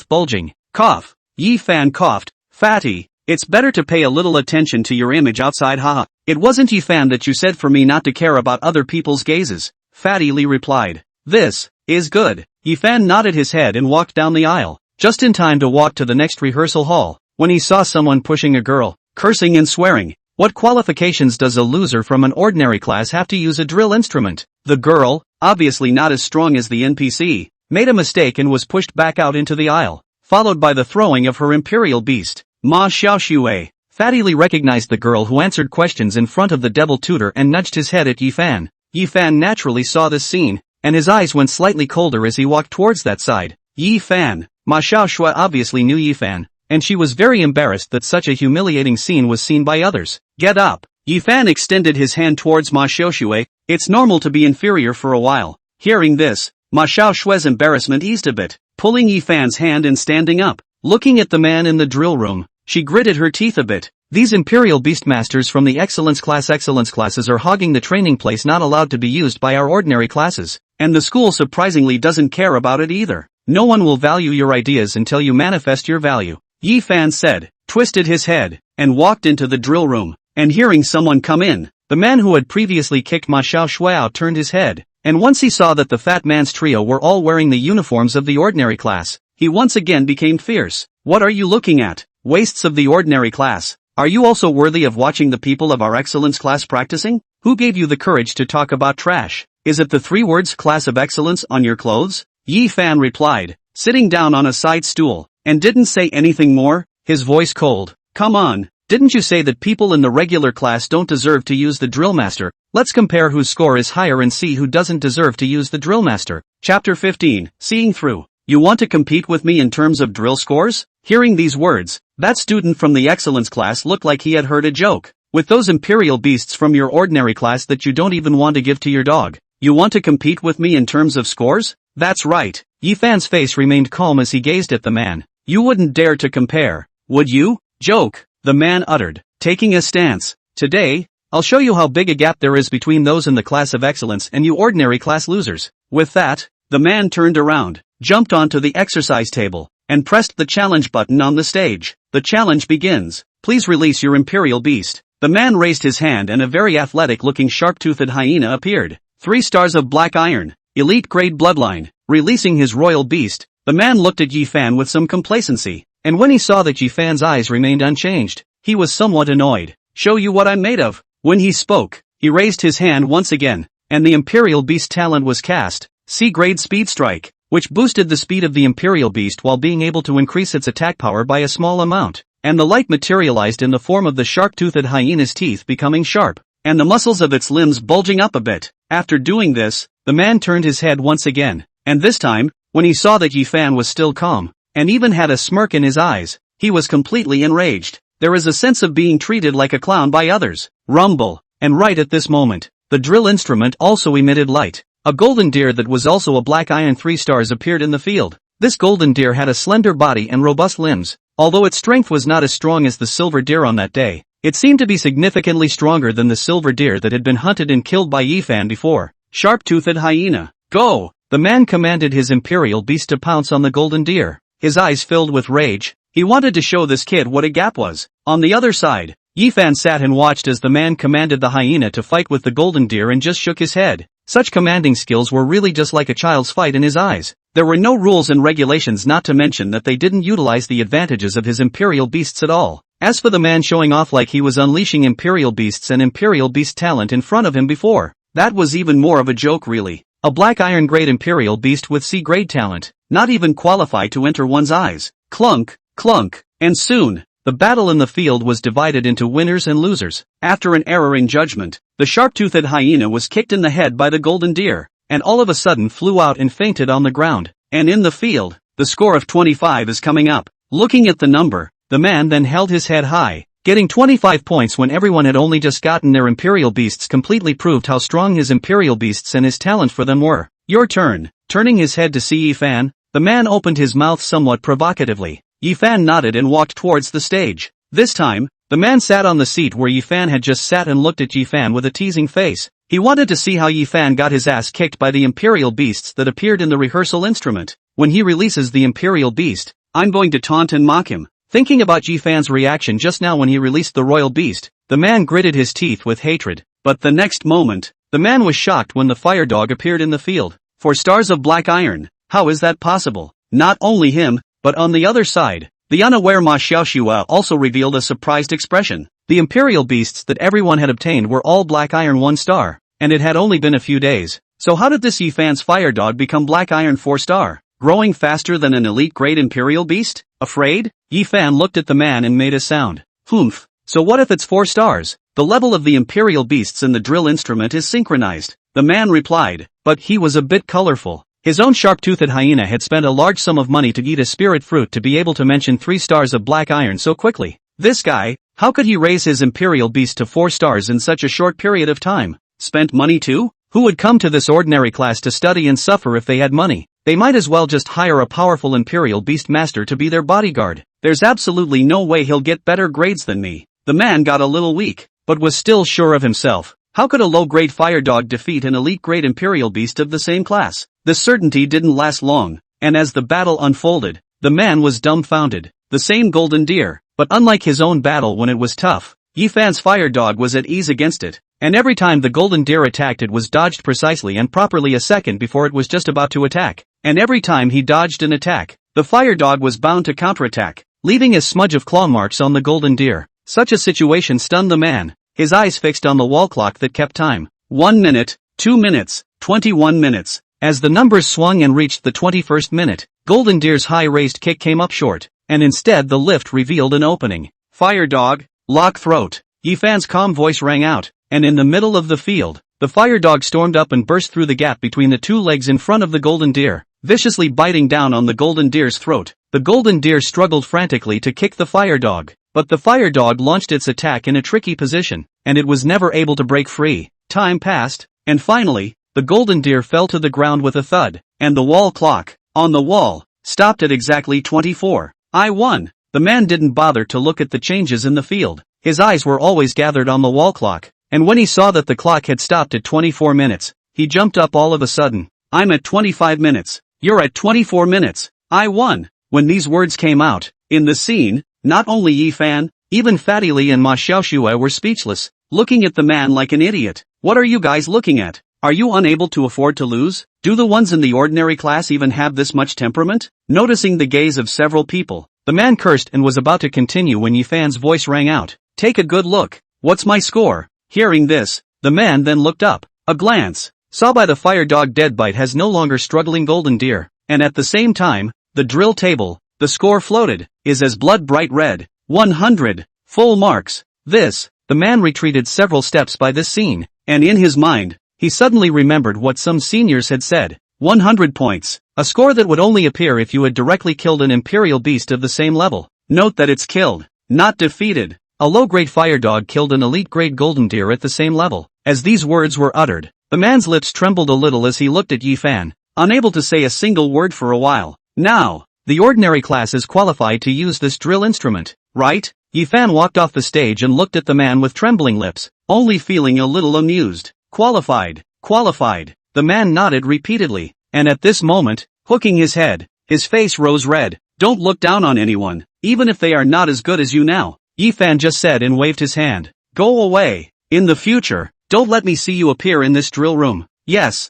bulging. Cough. Yifan coughed. Fatty, it's better to pay a little attention to your image outside, haha. It wasn't Yifan that you said for me not to care about other people's gazes, Fatty Lee replied. This is good. Yifan nodded his head and walked down the aisle, just in time to walk to the next rehearsal hall, when he saw someone pushing a girl, cursing and swearing. What qualifications does a loser from an ordinary class have to use a drill instrument? The girl, obviously not as strong as the NPC, made a mistake and was pushed back out into the aisle, followed by the throwing of her Imperial Beast. Ma Xiaoxue. Fatty Lee recognized the girl who answered questions in front of the devil tutor and nudged his head at Yifan. Yifan naturally saw this scene, and his eyes went slightly colder as he walked towards that side. Yifan. Ma Xiaoxue obviously knew Yifan, and she was very embarrassed that such a humiliating scene was seen by others. Get up. Yifan extended his hand towards Ma Xiaoxue. It's normal to be inferior for a while. Hearing this, Ma Xiaoxue's embarrassment eased a bit, pulling Yifan's hand and standing up. Looking at the man in the drill room, she gritted her teeth a bit. These Imperial Beastmasters from the excellence classes are hogging the training place not allowed to be used by our ordinary classes, and the school surprisingly doesn't care about it either. No one will value your ideas until you manifest your value, Yifan said, twisted his head, and walked into the drill room, and hearing someone come in, the man who had previously kicked Ma Xiaoxue out turned his head, and once he saw that the fat man's trio were all wearing the uniforms of the ordinary class, he once again became fierce. What are you looking at? Wastes of the ordinary class. Are you also worthy of watching the people of our excellence class practicing? Who gave you the courage to talk about trash? Is it the 3 words class of excellence on your clothes? Yifan replied, sitting down on a side stool, and didn't say anything more, his voice cold. Come on, didn't you say that people in the regular class don't deserve to use the drill master? Let's compare whose score is higher and see who doesn't deserve to use the drill master. Chapter 15, Seeing Through. You want to compete with me in terms of drill scores? Hearing these words, that student from the excellence class looked like he had heard a joke. With those Imperial Beasts from your ordinary class that you don't even want to give to your dog, you want to compete with me in terms of scores? That's right. Yifan's face remained calm as he gazed at the man. You wouldn't dare to compare, would you? Joke, the man uttered, taking a stance. Today, I'll show you how big a gap there is between those in the class of excellence and you ordinary class losers. With that, the man turned around, jumped onto the exercise table, and pressed the challenge button on the stage. The challenge begins. Please release your Imperial Beast. The man raised his hand and a very athletic-looking sharp-toothed hyena appeared. 3 stars of black iron, elite grade bloodline. Releasing his royal beast, the man looked at Yifan with some complacency, and when he saw that Yifan's eyes remained unchanged, he was somewhat annoyed. Show you what I'm made of. When he spoke, he raised his hand once again, and the Imperial Beast talent was cast. C-grade speed strike, which boosted the speed of the Imperial Beast while being able to increase its attack power by a small amount, and the light materialized in the form of the sharp-toothed hyena's teeth becoming sharp, and the muscles of its limbs bulging up a bit. After doing this, the man turned his head once again, and this time, when he saw that Yifan was still calm, and even had a smirk in his eyes, he was completely enraged. There is a sense of being treated like a clown by others. Rumble, and right at this moment, the drill instrument also emitted light. A golden deer that was also a black iron 3 stars appeared in the field. This golden deer had a slender body and robust limbs. Although its strength was not as strong as the silver deer on that day, it seemed to be significantly stronger than the silver deer that had been hunted and killed by Yifan before. Sharp-toothed hyena. Go! The man commanded his imperial beast to pounce on the golden deer. His eyes filled with rage. He wanted to show this kid what a gap was. On the other side, Yifan sat and watched as the man commanded the hyena to fight with the golden deer and just shook his head. Such commanding skills were really just like a child's fight in his eyes. There were no rules and regulations, not to mention that they didn't utilize the advantages of his imperial beasts at all. As for the man showing off like he was unleashing imperial beasts and imperial beast talent in front of him before, that was even more of a joke really. A black iron grade imperial beast with C grade talent, not even qualified to enter one's eyes. Clunk, clunk, and soon, the battle in the field was divided into winners and losers. After an error in judgment, the sharp-toothed hyena was kicked in the head by the golden deer, and all of a sudden flew out and fainted on the ground. And in the field, the score of 25 is coming up. Looking at the number, the man then held his head high. Getting 25 points when everyone had only just gotten their imperial beasts completely proved how strong his imperial beasts and his talent for them were. Your turn. Turning his head to see Yifan, the man opened his mouth somewhat provocatively. Yifan nodded and walked towards the stage. This time, the man sat on the seat where Yifan had just sat and looked at Yifan with a teasing face. He wanted to see how Yifan got his ass kicked by the imperial beasts that appeared in the rehearsal instrument. When he releases the imperial beast, I'm going to taunt and mock him. Thinking about Yifan's reaction just now when he released the royal beast, the man gritted his teeth with hatred. But the next moment, the man was shocked when the fire dog appeared in the field. 4 stars of black iron. How is that possible? Not only him, but on the other side, the unaware Ma Xiaoxua also revealed a surprised expression. The imperial beasts that everyone had obtained were all black iron 1 star, and it had only been a few days. So how did this Yifan's fire dog become black iron 4 star? Growing faster than an elite grade imperial beast? Afraid? Yifan looked at the man and made a sound. Humph. So what if it's 4 stars? The level of the imperial beasts in the drill instrument is synchronized. The man replied, but he was a bit colorful. His own sharp-toothed hyena had spent a large sum of money to eat a spirit fruit to be able to mention 3 stars of black iron so quickly. This guy, how could he raise his imperial beast to 4 stars in such a short period of time? Spent money too? Who would come to this ordinary class to study and suffer if they had money? They might as well just hire a powerful imperial beast master to be their bodyguard. There's absolutely no way he'll get better grades than me. The man got a little weak, but was still sure of himself. How could a low-grade fire dog defeat an elite-grade imperial beast of the same class? The certainty didn't last long, and as the battle unfolded, the man was dumbfounded. The same golden deer, but unlike his own battle when it was tough, Yifan's fire dog was at ease against it, and every time the golden deer attacked it was dodged precisely and properly a second before it was just about to attack. And every time he dodged an attack, the fire dog was bound to counterattack, leaving a smudge of claw marks on the golden deer. Such a situation stunned the man, his eyes fixed on the wall clock that kept time. 1 minute, 2 minutes, 21 minutes. As the numbers swung and reached the 21st minute, Golden Deer's high-raised kick came up short, and instead the lift revealed an opening. Fire dog, lock throat. Yifan's calm voice rang out, and in the middle of the field, the fire dog stormed up and burst through the gap between the 2 legs in front of the golden deer, viciously biting down on the golden deer's throat. The golden deer struggled frantically to kick the fire dog, but the fire dog launched its attack in a tricky position, and it was never able to break free. Time passed, and finally, the golden deer fell to the ground with a thud, and the wall clock, on the wall, stopped at exactly 24. I won. The man didn't bother to look at the changes in the field. His eyes were always gathered on the wall clock, and when he saw that the clock had stopped at 24 minutes, he jumped up all of a sudden. I'm at 25 minutes. You're at 24 minutes. I won. When these words came out, in the scene, not only Yifan, even Fatty Li and Ma Xiaoxua were speechless, looking at the man like an idiot. What are you guys looking at? Are you unable to afford to lose? Do the ones in the ordinary class even have this much temperament? Noticing the gaze of several people, the man cursed and was about to continue when Yifan's voice rang out. Take a good look. What's my score? Hearing this, the man then looked up. A glance saw by the fire dog Deadbite has no longer struggling golden deer, and at the same time, the drill table, the score floated, is as blood bright red. 100. Full marks. The man retreated several steps by this scene, and in his mind, he suddenly remembered what some seniors had said. 100 points. A score that would only appear if you had directly killed an imperial beast of the same level. Note that it's killed, not defeated. A low-grade fire dog killed an elite-grade golden deer at the same level. As these words were uttered, the man's lips trembled a little as he looked at Yifan, unable to say a single word for a while. Now, the ordinary class is qualified to use this drill instrument, right? Yifan walked off the stage and looked at the man with trembling lips, only feeling a little amused. Qualified, qualified. The man nodded repeatedly, and at this moment, hooking his head, his face rose red. Don't look down on anyone, even if they are not as good as you now, Yifan just said and waved his hand. Go away. In the future, don't let me see you appear in this drill room. Yes,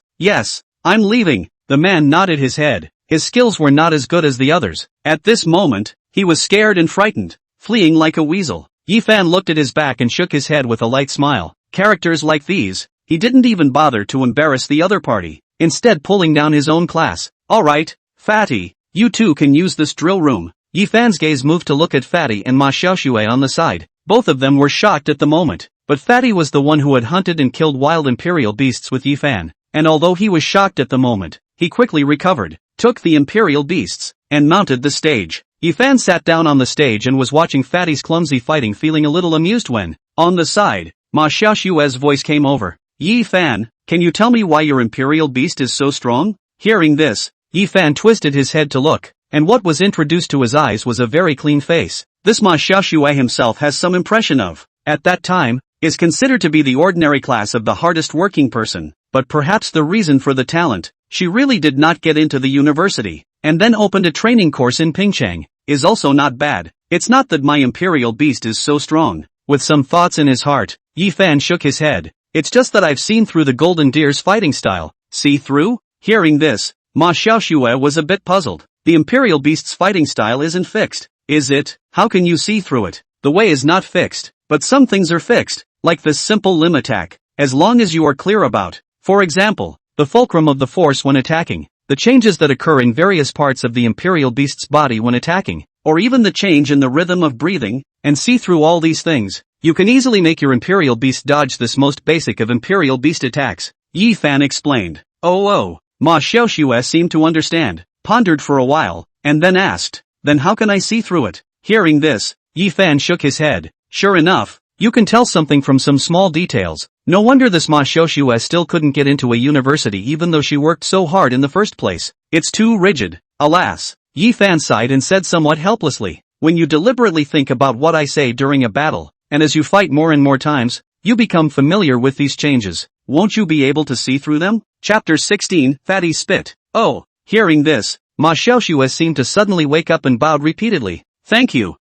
I'm leaving. The man nodded his head. His skills were not as good as the others. At this moment, he was scared and frightened, fleeing like a weasel. Yifan looked at his back and shook his head with a light smile. Characters like these, he didn't even bother to embarrass the other party, instead pulling down his own class. Alright, Fatty, you two can use this drill room. Yifan's gaze moved to look at Fatty and Ma Xiaoxue on the side. Both of them were shocked at the moment, but Fatty was the one who had hunted and killed wild imperial beasts with Yifan, and although he was shocked at the moment, he quickly recovered, took the imperial beasts, and mounted the stage. Yifan sat down on the stage and was watching Fatty's clumsy fighting, feeling a little amused when, on the side, Ma Xiaoxue's voice came over. Yifan, can you tell me why your imperial beast is so strong? Hearing this, Yifan twisted his head to look, and what was introduced to his eyes was a very clean face. This Ma Xiaoxue himself has some impression of, at that time, is considered to be the ordinary class of the hardest working person, but perhaps the reason for the talent, she really did not get into the university, and then opened a training course in Pingchang, is also not bad. It's not that my imperial beast is so strong. With some thoughts in his heart, Yifan shook his head. It's just that I've seen through the Golden Deer's fighting style. See through? Hearing this, Ma Xiaoxue was a bit puzzled. The imperial beast's fighting style isn't fixed, is it? How can you see through it? The way is not fixed, but some things are fixed, like this simple limb attack, as long as you are clear about, for example, the fulcrum of the force when attacking, the changes that occur in various parts of the imperial beast's body when attacking, or even the change in the rhythm of breathing, and see through all these things, you can easily make your imperial beast dodge this most basic of imperial beast attacks, Yifan explained. Oh, Ma Xiaoxue seemed to understand, pondered for a while, and then asked, then how can I see through it? Hearing this, Yifan shook his head. Sure enough, you can tell something from some small details. No wonder this Ma Xiaoxue still couldn't get into a university even though she worked so hard in the first place. It's too rigid. Alas, Yifan sighed and said somewhat helplessly, when you deliberately think about what I say during a battle, and as you fight more and more times, you become familiar with these changes. Won't you be able to see through them? Chapter 16, Fatty Spit. Oh, hearing this, Ma Xiaoxue seemed to suddenly wake up and bowed repeatedly. Thank you,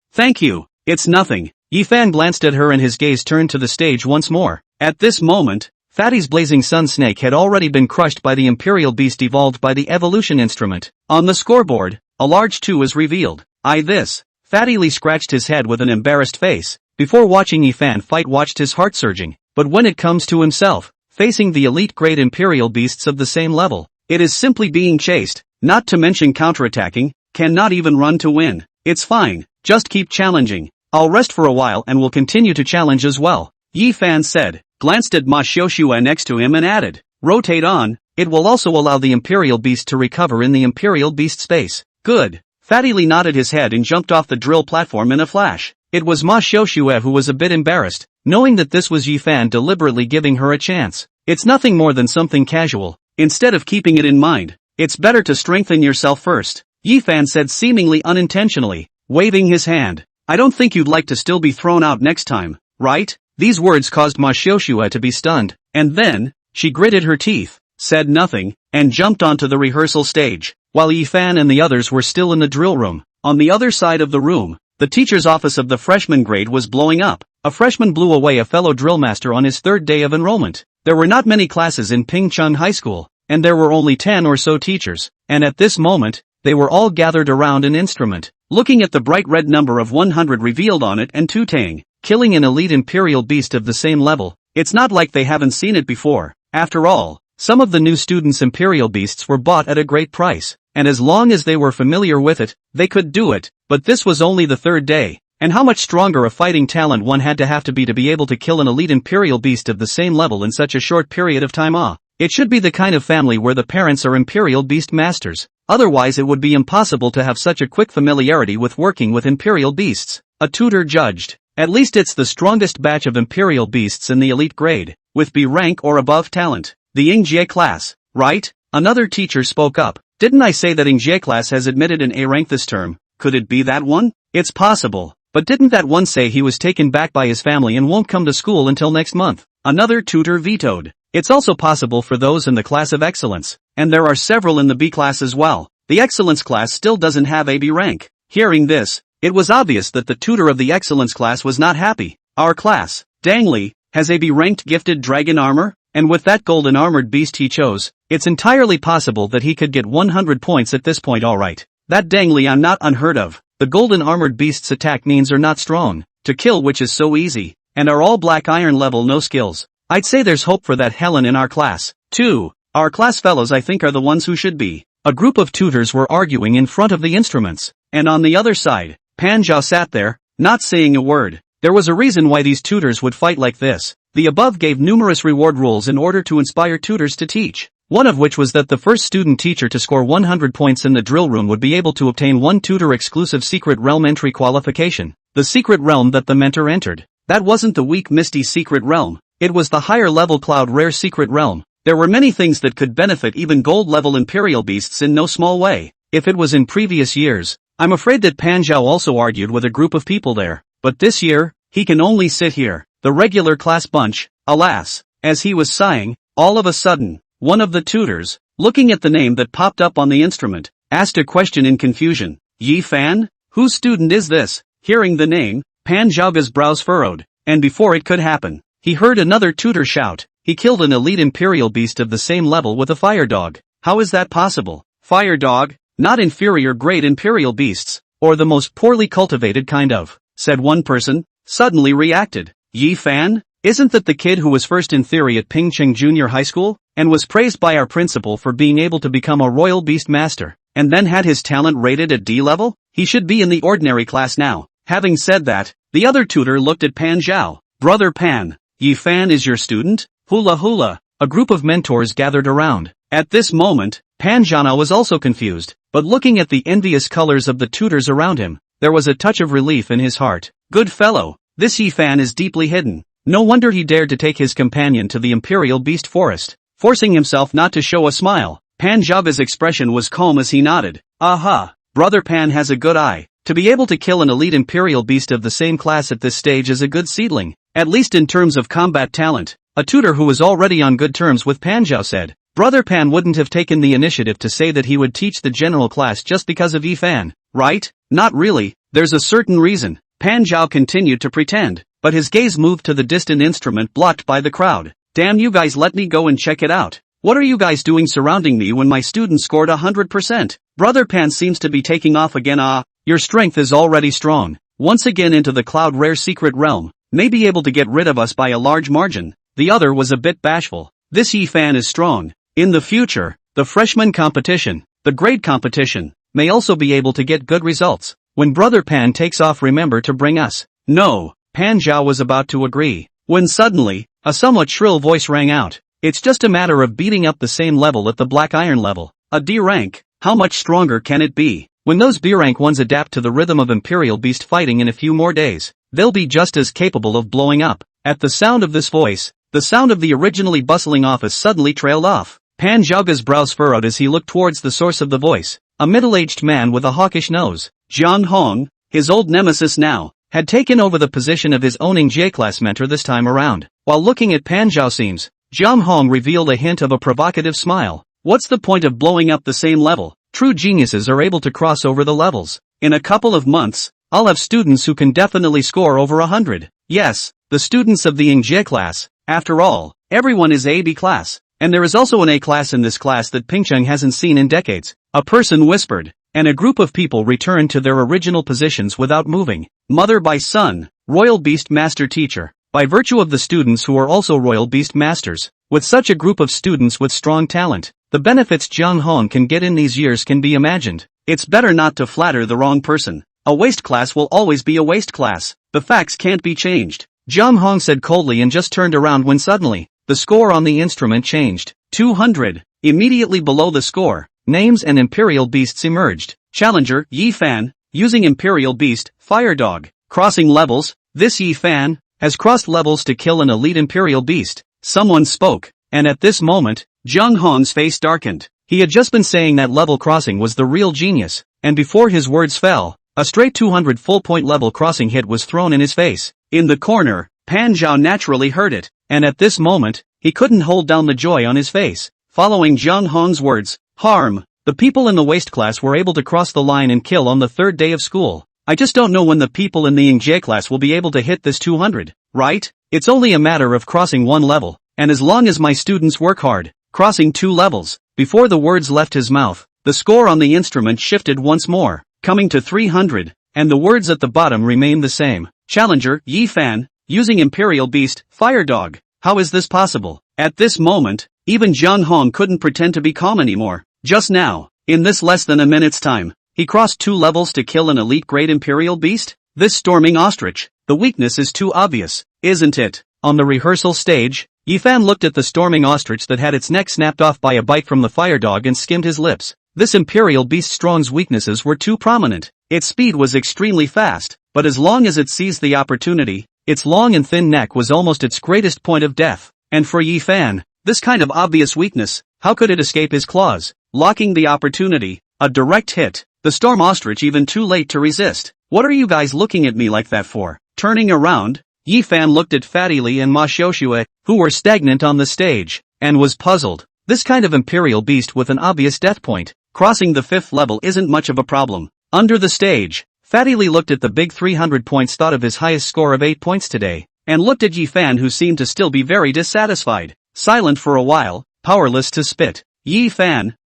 it's nothing. Yifan glanced at her and his gaze turned to the stage once more. At this moment, Fatty's blazing sun snake had already been crushed by the imperial beast evolved by the evolution instrument. On the scoreboard, a large 2 is revealed. Fatty Lee scratched his head with an embarrassed face. Before watching Yifan fight watched his heart surging, but when it comes to himself, facing the elite grade imperial beasts of the same level, it is simply being chased, not to mention counterattacking, cannot even run to win. It's fine, just keep challenging. I'll rest for a while and will continue to challenge as well, Yifan said, glanced at Ma Xiaoxue next to him and added, rotate on, it will also allow the imperial beast to recover in the imperial beast space. Good. Fatty Lee nodded his head and jumped off the drill platform in a flash. It was Ma Xiaoxue who was a bit embarrassed, knowing that this was Yifan deliberately giving her a chance. It's nothing more than something casual. Instead of keeping it in mind, it's better to strengthen yourself first, Yifan said seemingly unintentionally, waving his hand. I don't think you'd like to still be thrown out next time, right? These words caused Ma Xiaoxue to be stunned, and then, she gritted her teeth, said nothing, and jumped onto the rehearsal stage, while Yifan and the others were still in the drill room. On the other side of the room, the teacher's office of the freshman grade was blowing up. A freshman blew away a fellow drill master on his 3rd day of enrollment. There were not many classes in Pingcheng High School, and there were only 10 or so teachers, and at this moment, they were all gathered around an instrument, looking at the bright red number of 100 revealed on it and Taming, killing an elite imperial beast of the same level. It's not like they haven't seen it before. After all, some of the new students' imperial beasts were bought at a great price, and as long as they were familiar with it, they could do it, but this was only the 3rd day. And how much stronger a fighting talent one had to have to be able to kill an elite imperial beast of the same level in such a short period of time. It should be the kind of family where the parents are imperial beast masters, otherwise it would be impossible to have such a quick familiarity with working with imperial beasts. A tutor judged, at least it's the strongest batch of imperial beasts in the elite grade, with B rank or above talent, the Yingjie class, right? Another teacher spoke up, Didn't I say that Ingjie class has admitted an A rank this term? Could it be that one? It's possible. But didn't that one say he was taken back by his family and won't come to school until next month? Another tutor vetoed. It's also possible for those in the class of excellence. And there are several in the B class as well. The excellence class still doesn't have a B rank. Hearing this, it was obvious that the tutor of the excellence class was not happy. Our class, Dangli, has a B-ranked gifted dragon armor, and with that golden armored beast he chose, it's entirely possible that he could get 100 points at this point. Alright. That Dangli I'm not unheard of. The golden armored beast's attack means are not strong, to kill which is so easy, and are all black iron level no skills. I'd say there's hope for that Helen in our class, too. Our class fellows I think are the ones who should be. A group of tutors were arguing in front of the instruments, and on the other side, Pan Zhao sat there, not saying a word. There was a reason why these tutors would fight like this. The above gave numerous reward rules in order to inspire tutors to teach. One of which was that the first student teacher to score 100 points in the drill room would be able to obtain one tutor exclusive secret realm entry qualification. The secret realm that the mentor entered. That wasn't the weak misty secret realm. It was the higher level cloud rare secret realm. There were many things that could benefit even gold level imperial beasts in no small way. If it was in previous years, I'm afraid that Pan Zhao also argued with a group of people there. But this year, he can only sit here, the regular class bunch. Alas, as he was sighing, all of a sudden, one of the tutors, looking at the name that popped up on the instrument, asked a question in confusion. Yi Fan? Whose student is this? Hearing the name, Pan Zhao's brows furrowed, and before it could happen, he heard another tutor shout, he killed an elite imperial beast of the same level with a fire dog. How is that possible? Fire dog? Not inferior grade imperial beasts, or the most poorly cultivated kind of, said one person, suddenly reacted. Yi Fan? Isn't that the kid who was first in theory at Pingcheng Junior High School, and was praised by our principal for being able to become a royal beast master, and then had his talent rated at D level? He should be in the ordinary class now. Having said that, the other tutor looked at Pan Zhao. Brother Pan, Yi Fan is your student? Hula hula. A group of mentors gathered around. At this moment, Pan Zhao was also confused, but looking at the envious colors of the tutors around him, there was a touch of relief in his heart. Good fellow, this Yi Fan is deeply hidden. No wonder he dared to take his companion to the imperial beast forest. Forcing himself not to show a smile, Pan Zhao's expression was calm as he nodded. Aha, Brother Pan has a good eye. To be able to kill an elite imperial beast of the same class at this stage is a good seedling, at least in terms of combat talent. A tutor who was already on good terms with Pan Zhao said. Brother Pan wouldn't have taken the initiative to say that he would teach the general class just because of Yi Fan, right? Not really, there's a certain reason. Pan Zhao continued to pretend, but his gaze moved to the distant instrument blocked by the crowd. Damn, you guys, let me go and check it out. What are you guys doing surrounding me when my student scored 100%? Brother Pan seems to be taking off again. Your strength is already strong. Once again into the cloud rare secret realm, may be able to get rid of us by a large margin. The other was a bit bashful. This Yi Fan is strong. In the future, the freshman competition, the grade competition, may also be able to get good results. When Brother Pan takes off, remember to bring us. No, Pan Zhao was about to agree, when suddenly, a somewhat shrill voice rang out. It's just a matter of beating up the same level at the black iron level. A D rank, how much stronger can it be? When those B rank ones adapt to the rhythm of imperial beast fighting in a few more days, they'll be just as capable of blowing up. At the sound of this voice, the sound of the originally bustling office suddenly trailed off. Pan Zhao's brows furrowed as he looked towards the source of the voice, a middle-aged man with a hawkish nose. Jiang Hong, his old nemesis now, had taken over the position of his own Ingjie class mentor this time around. While looking at Pan Zhao seems, Jiang Hong revealed a hint of a provocative smile. What's the point of blowing up the same level? True geniuses are able to cross over the levels. In a couple of months, I'll have students who can definitely score over 100. Yes, the students of the Ingjie class. After all, everyone is AB class. And there is also an A class in this class that Pingcheng hasn't seen in decades. A person whispered, and a group of people returned to their original positions without moving. Mother by son, Royal Beast Master Teacher. By virtue of the students who are also Royal Beast Masters. With such a group of students with strong talent, the benefits Jiang Hong can get in these years can be imagined. It's better not to flatter the wrong person. A waste class will always be a waste class. The facts can't be changed. Jiang Hong said coldly and just turned around when suddenly, the score on the instrument changed. 200. Immediately below the score, names and imperial beasts emerged. Challenger, Yi Fan, using imperial beast, fire dog. Crossing levels, this Yi Fan has crossed levels to kill an elite imperial beast. Someone spoke, and at this moment, Jiang Hong's face darkened. He had just been saying that level crossing was the real genius, and before his words fell, a straight 200 full point level crossing hit was thrown in his face. In the corner, Pan Zhao naturally heard it, and at this moment, he couldn't hold down the joy on his face. Following Zhang Hong's words, harm, the people in the waist class were able to cross the line and kill on the third day of school. I just don't know when the people in the Yingjie class will be able to hit this 200, right? It's only a matter of crossing one level, and as long as my students work hard, crossing 2 levels. Before the words left his mouth, the score on the instrument shifted once more, coming to 300, and the words at the bottom remained the same. Challenger, Yi Fan, using Imperial Beast, Fire Dog. How is this possible? At this moment, even Zhang Hong couldn't pretend to be calm anymore. Just now, in this less than a minute's time, he crossed 2 levels to kill an elite grade Imperial Beast? This storming ostrich. The weakness is too obvious, isn't it? On the rehearsal stage, Yi Fan looked at the storming ostrich that had its neck snapped off by a bite from the fire dog and skimmed his lips. This Imperial Beast Strong's weaknesses were too prominent. Its speed was extremely fast, but as long as it seized the opportunity, its long and thin neck was almost its greatest point of death. And for Yi Fan, this kind of obvious weakness, how could it escape his claws? Locking the opportunity, a direct hit. The storm ostrich even too late to resist. What are you guys looking at me like that for? Turning around, Yi Fan looked at Fatty Li and Ma Xiaoxue, who were stagnant on the stage, and was puzzled. This kind of Imperial Beast with an obvious death point, crossing the 5th level isn't much of a problem. Under the stage, Fatty Li looked at the big 300 points, thought of his highest score of 8 points today, and looked at Yi Fan, who seemed to still be very dissatisfied. Silent for a while, powerless to spit. Yi Fan,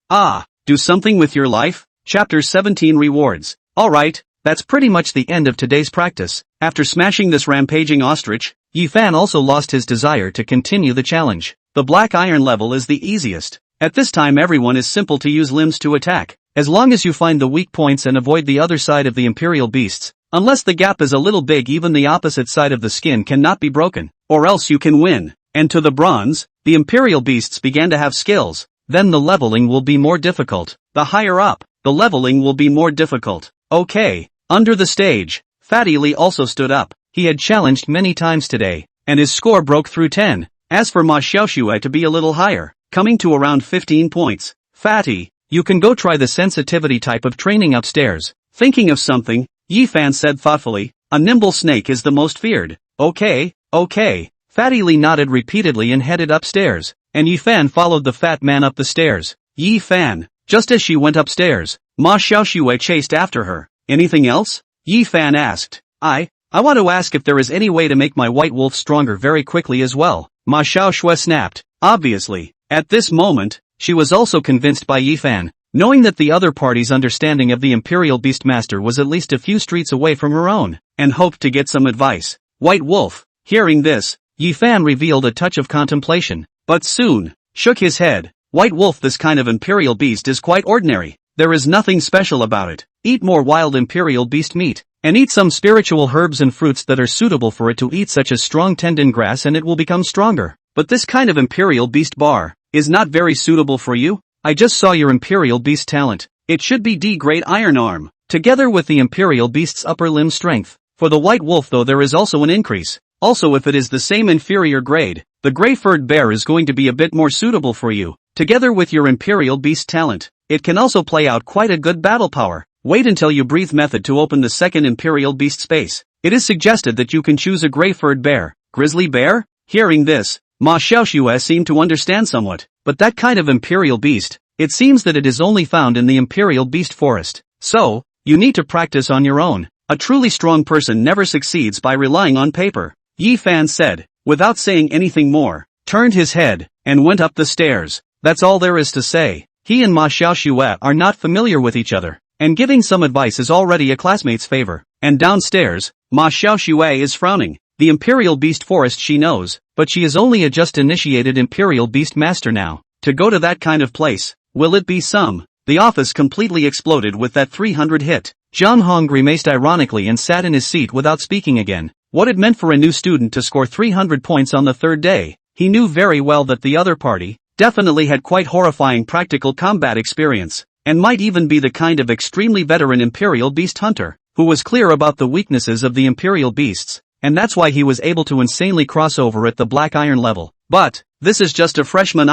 do something with your life? Chapter 17 Rewards. Alright, that's pretty much the end of today's practice. After smashing this rampaging ostrich, Yi Fan also lost his desire to continue the challenge. The black iron level is the easiest. At this time everyone is simple to use limbs to attack, as long as you find the weak points and avoid the other side of the Imperial Beasts. Unless the gap is a little big, even the opposite side of the skin cannot be broken, or else you can win. And to the bronze, the Imperial Beasts began to have skills. Then the leveling will be more difficult. The higher up, the leveling will be more difficult. Okay. Under the stage, Fatty Li also stood up. He had challenged many times today, and his score broke through 10. As for Ma Xiaoxue to be a little higher, coming to around 15 points. Fatty, you can go try the sensitivity type of training upstairs. Thinking of something, Yi Fan said thoughtfully, a nimble snake is the most feared. Okay. Fatty Li nodded repeatedly and headed upstairs, and Yi Fan followed the fat man up the stairs. Yi Fan. Just as she went upstairs, Ma Xiaoxue chased after her. Anything else? Yi Fan asked. I want to ask if there is any way to make my white wolf stronger very quickly as well. Ma Xiaoxue snapped. Obviously. At this moment, she was also convinced by Yi Fan, knowing that the other party's understanding of the Imperial Beastmaster was at least a few streets away from her own, and hoped to get some advice. White Wolf. Hearing this, Yi Fan revealed a touch of contemplation, but soon shook his head. White Wolf, this kind of Imperial Beast is quite ordinary. There is nothing special about it. Eat more wild Imperial Beast meat, and eat some spiritual herbs and fruits that are suitable for it to eat, such as strong tendon grass, and it will become stronger. But this kind of Imperial Beast bar is not very suitable for you. I just saw your Imperial Beast talent. It should be D grade iron arm, together with the Imperial Beast's upper limb strength. For the White Wolf though, there is also an increase. Also, if it is the same inferior grade, the gray-furred bear is going to be a bit more suitable for you. Together with your Imperial Beast talent, it can also play out quite a good battle power. Wait until you breathe method to open the second Imperial Beast space. It is suggested that you can choose a gray-furred bear. Grizzly bear? Hearing this, Ma Xiaoxue seemed to understand somewhat, but that kind of Imperial Beast, it seems that it is only found in the Imperial Beast Forest. So, you need to practice on your own. A truly strong person never succeeds by relying on paper. Yi Fan said, without saying anything more, turned his head, and went up the stairs. That's all there is to say. He and Ma Xiaoxue are not familiar with each other, and giving some advice is already a classmate's favor. And downstairs, Ma Xiaoxue is frowning. The Imperial Beast Forest she knows, but she is only a just initiated Imperial Beast Master now. To go to that kind of place, will it be some? The office completely exploded with that 300 hit. Zhang Hong grimaced ironically and sat in his seat without speaking again. What it meant for a new student to score 300 points on the third day. He knew very well that the other party definitely had quite horrifying practical combat experience, and might even be the kind of extremely veteran Imperial Beast hunter, who was clear about the weaknesses of the Imperial Beasts, and that's why he was able to insanely cross over at the black iron level. But, this is just a freshman.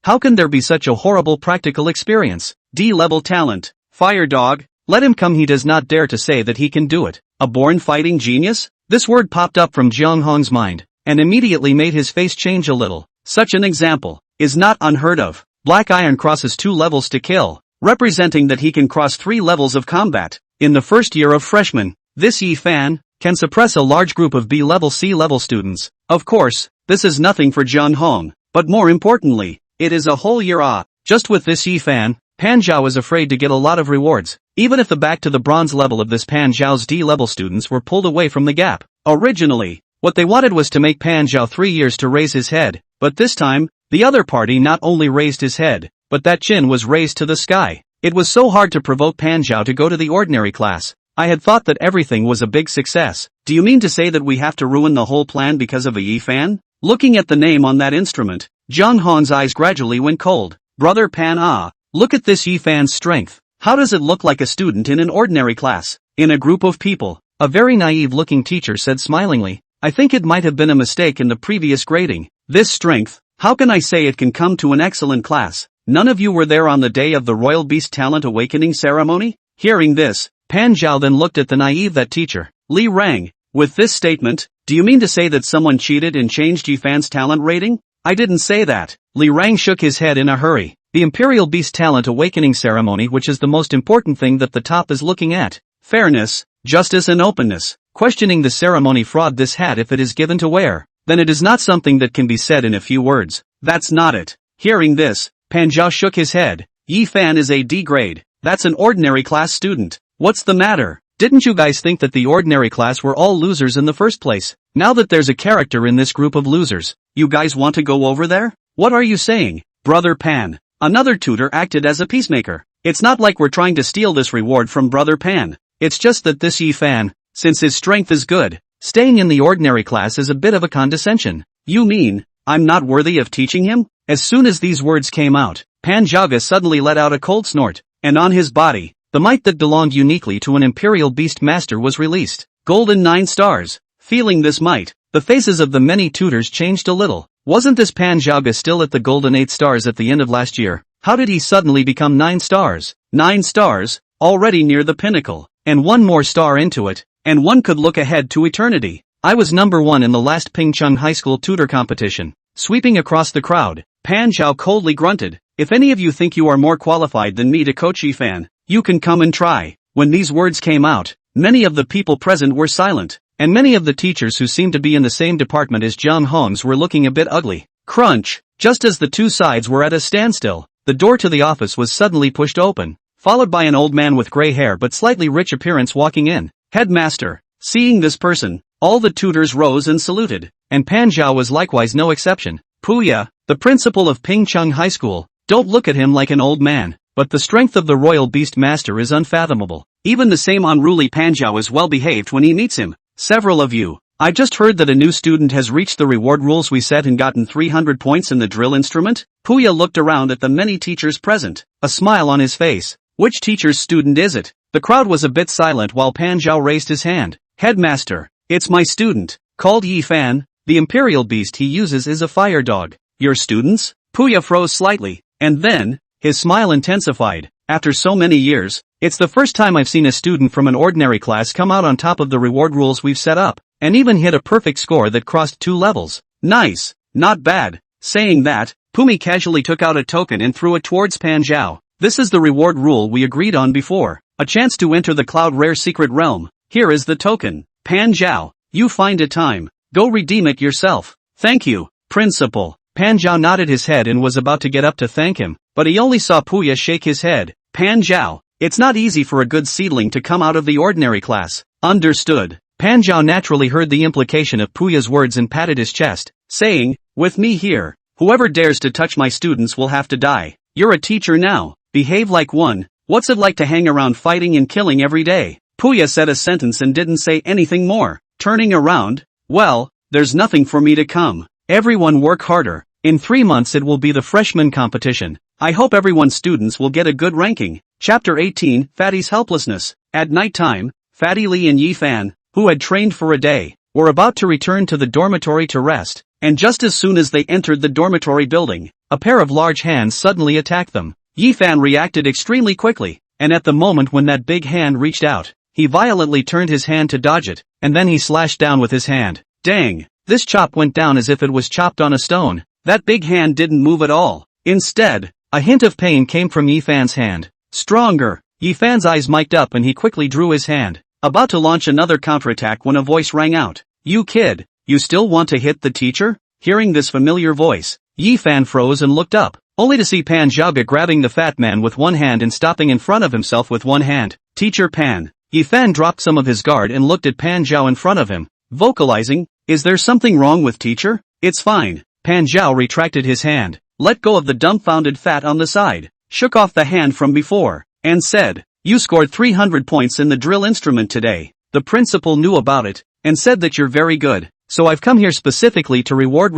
How can there be such a horrible practical experience? D-level talent. Fire dog. Let him come. He does not dare to say that he can do it. A born fighting genius? This word popped up from Jiang Hong's mind, and immediately made his face change a little. Such an example is not unheard of. Black Iron crosses 2 levels to kill, representing that he can cross 3 levels of combat. In the first year of freshman, this Yi Fan can suppress a large group of B-level C-level students. Of course, this is nothing for Jiang Hong, but more importantly, it is a whole year. Just with this Yi Fan, Pan Zhao is afraid to get a lot of rewards, even if the back to the bronze level of this Pan Zhao's D-level students were pulled away from the gap. Originally, what they wanted was to make Pan Zhao 3 years to raise his head, but this time, the other party not only raised his head, but that chin was raised to the sky. It was so hard to provoke Pan Zhao to go to the ordinary class. I had thought that everything was a big success. Do you mean to say that we have to ruin the whole plan because of a Yi Fan? Looking at the name on that instrument, Jiang Hong's eyes gradually went cold. Brother Pan, look at this Yi Fan's strength. How does it look like a student in an ordinary class? In a group of people, a very naive-looking teacher said smilingly, I think it might have been a mistake in the previous grading. This strength, how can I say it can come to an excellent class? None of you were there on the day of the Royal Beast Talent Awakening ceremony? Hearing this, Pan Zhao then looked at the naive that teacher, Li Rang. With this statement, do you mean to say that someone cheated and changed Yi Fan's talent rating? I didn't say that. Li Rang shook his head in a hurry. The Imperial Beast Talent Awakening ceremony, which is the most important thing that the top is looking at. Fairness, justice and openness. Questioning the ceremony fraud this hat if it is given to wear. Then it is not something that can be said in a few words. That's not it. Hearing this, Pan Zhao shook his head. Yi Fan is a D grade. That's an ordinary class student. What's the matter? Didn't you guys think that the ordinary class were all losers in the first place? Now that there's a character in this group of losers, you guys want to go over there? What are you saying, Brother Pan? Another tutor acted as a peacemaker. It's not like we're trying to steal this reward from Brother Pan. It's just that this Yi Fan, since his strength is good, staying in the ordinary class is a bit of a condescension. You mean, I'm not worthy of teaching him? As soon as these words came out, Pan Zhaga suddenly let out a cold snort, and on his body, the might that belonged uniquely to an Imperial Beast Master was released. Golden 9 stars. Feeling this might, the faces of the many tutors changed a little. Wasn't this Pan Zhaga still at the golden 8 stars at the end of last year? How did he suddenly become 9 stars? 9 stars, already near the pinnacle, and 1 more star into it, and one could look ahead to eternity. I was number 1 in the last Pingcheng High School tutor competition. Sweeping across the crowd, Pan Zhao coldly grunted, if any of you think you are more qualified than me to coach Yi Fan, you can come and try. When these words came out, many of the people present were silent, and many of the teachers who seemed to be in the same department as Jiang Hong's were looking a bit ugly. Crunch! Just as the two sides were at a standstill, the door to the office was suddenly pushed open, followed by an old man with gray hair but slightly rich appearance walking in. Headmaster. Seeing this person, all the tutors rose and saluted, and Pan Zhao was likewise no exception. Puya, the principal of Pingcheng High School, don't look at him like an old man, but the strength of the Royal Beast Master is unfathomable. Even the same unruly Pan Zhao is well behaved when he meets him. Several of you, I just heard that a new student has reached the reward rules we set and gotten 300 points in the drill instrument. Puya looked around at the many teachers present, a smile on his face. Which teacher's student is it? The crowd was a bit silent while Pan Zhao raised his hand. Headmaster, it's my student, called Yi Fan. The Imperial Beast he uses is a fire dog. Your students? Puya froze slightly, and then, his smile intensified. After so many years, it's the first time I've seen a student from an ordinary class come out on top of the reward rules we've set up, and even hit a perfect score that crossed 2 levels. Nice, not bad. Saying that, Pumi casually took out a token and threw it towards Pan Zhao. This is the reward rule we agreed on before. A chance to enter the Cloud Rare Secret Realm. Here is the token. Pan Zhao, you find a time. Go redeem it yourself. Thank you, Principal. Pan Zhao nodded his head and was about to get up to thank him, but he only saw Puya shake his head. Pan Zhao, it's not easy for a good seedling to come out of the ordinary class. Understood. Pan Zhao naturally heard the implication of Puya's words and patted his chest, saying, with me here, whoever dares to touch my students will have to die. You're a teacher now. Behave like one. What's it like to hang around fighting and killing every day? Puya said a sentence and didn't say anything more. Turning around, well, there's nothing for me to come. Everyone work harder. In 3 months it will be the freshman competition. I hope everyone's students will get a good ranking. Chapter 18, Fatty's Helplessness. At night time, Fatty Li and Yi Fan, who had trained for a day, were about to return to the dormitory to rest, and just as soon as they entered the dormitory building, a pair of large hands suddenly attacked them. Yi Fan reacted extremely quickly, and at the moment when that big hand reached out, he violently turned his hand to dodge it, and then he slashed down with his hand. Dang! This chop went down as if it was chopped on a stone. That big hand didn't move at all. Instead, a hint of pain came from Yi Fan's hand. Stronger! Yi Fan's eyes mic'd up and he quickly drew his hand, about to launch another counterattack when a voice rang out. You kid, you still want to hit the teacher? Hearing this familiar voice, Yi Fan froze and looked up, only to see Pan Zhaoge grabbing the fat man with one hand and stopping in front of himself with one hand. Teacher Pan. Yi Fan dropped some of his guard and looked at Pan Zhao in front of him, vocalizing, is there something wrong with teacher? It's fine. Pan Zhao retracted his hand, let go of the dumbfounded fat on the side, shook off the hand from before, and said, you scored 300 points in the drill instrument today. The principal knew about it, and said that you're very good, so I've come here specifically to reward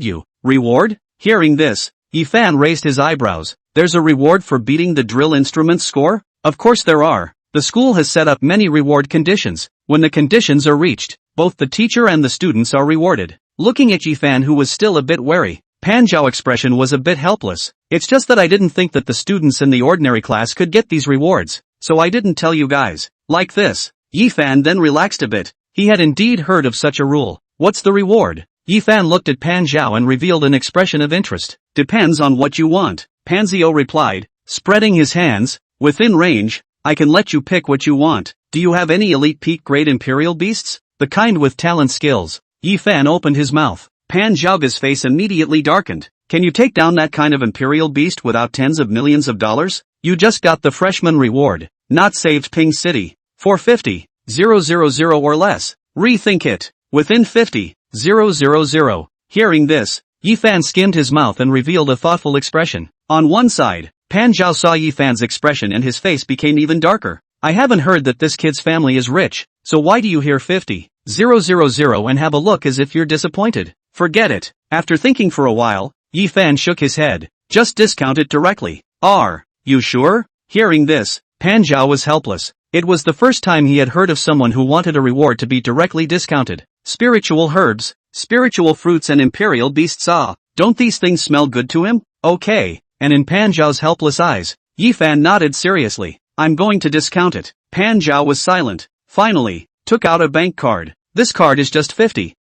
you. Reward? Hearing this, Yi Fan raised his eyebrows. There's a reward for beating the drill instrument score? Of course there are. The school has set up many reward conditions. When the conditions are reached, both the teacher and the students are rewarded. Looking at Yi Fan, who was still a bit wary, Pan Zhao's expression was a bit helpless. It's just that I didn't think that the students in the ordinary class could get these rewards, so I didn't tell you guys. Like this. Yi Fan then relaxed a bit. He had indeed heard of such a rule. What's the reward? Yi Fan looked at Pan Zhao and revealed an expression of interest. Depends on what you want. Pan Zhao replied, spreading his hands. Within range, I can let you pick what you want. Do you have any elite peak grade imperial beasts? The kind with talent skills. Yi Fan opened his mouth. Pan Zhaoge's face immediately darkened. Can you take down that kind of imperial beast without tens of millions of dollars? You just got the freshman reward. Not saved Ping City. 450,000 or less. Rethink it. Within 50,000. Hearing this, Yi Fan skimmed his mouth and revealed a thoughtful expression. On one side, Pan Zhao saw Yi Fan's expression and his face became even darker. I haven't heard that this kid's family is rich, so why do you hear 50,000 and have a look as if you're disappointed? Forget it. After thinking for a while, Yi Fan shook his head. Just discount it directly. Are you sure? Hearing this, Pan Zhao was helpless. It was the first time he had heard of someone who wanted a reward to be directly discounted. Spiritual herbs, spiritual fruits and imperial beasts. Don't these things smell good to him? Okay. And in Pan Zhao's helpless eyes, Yi Fan nodded seriously. I'm going to discount it. Pan Zhao was silent. Finally, took out a bank card. This card is just 50,000.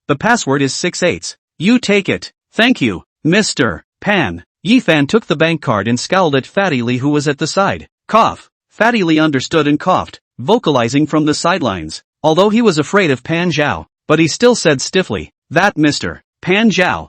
The password is 6/8. You take it. Thank you, Mr. Pan. Yi Fan took the bank card and scowled at Fatty Lee, who was at the side. Cough. Fatty Lee understood and coughed, vocalizing from the sidelines. Although he was afraid of Pan Zhao, but he still said stiffly, that Mr. Pan Zhao.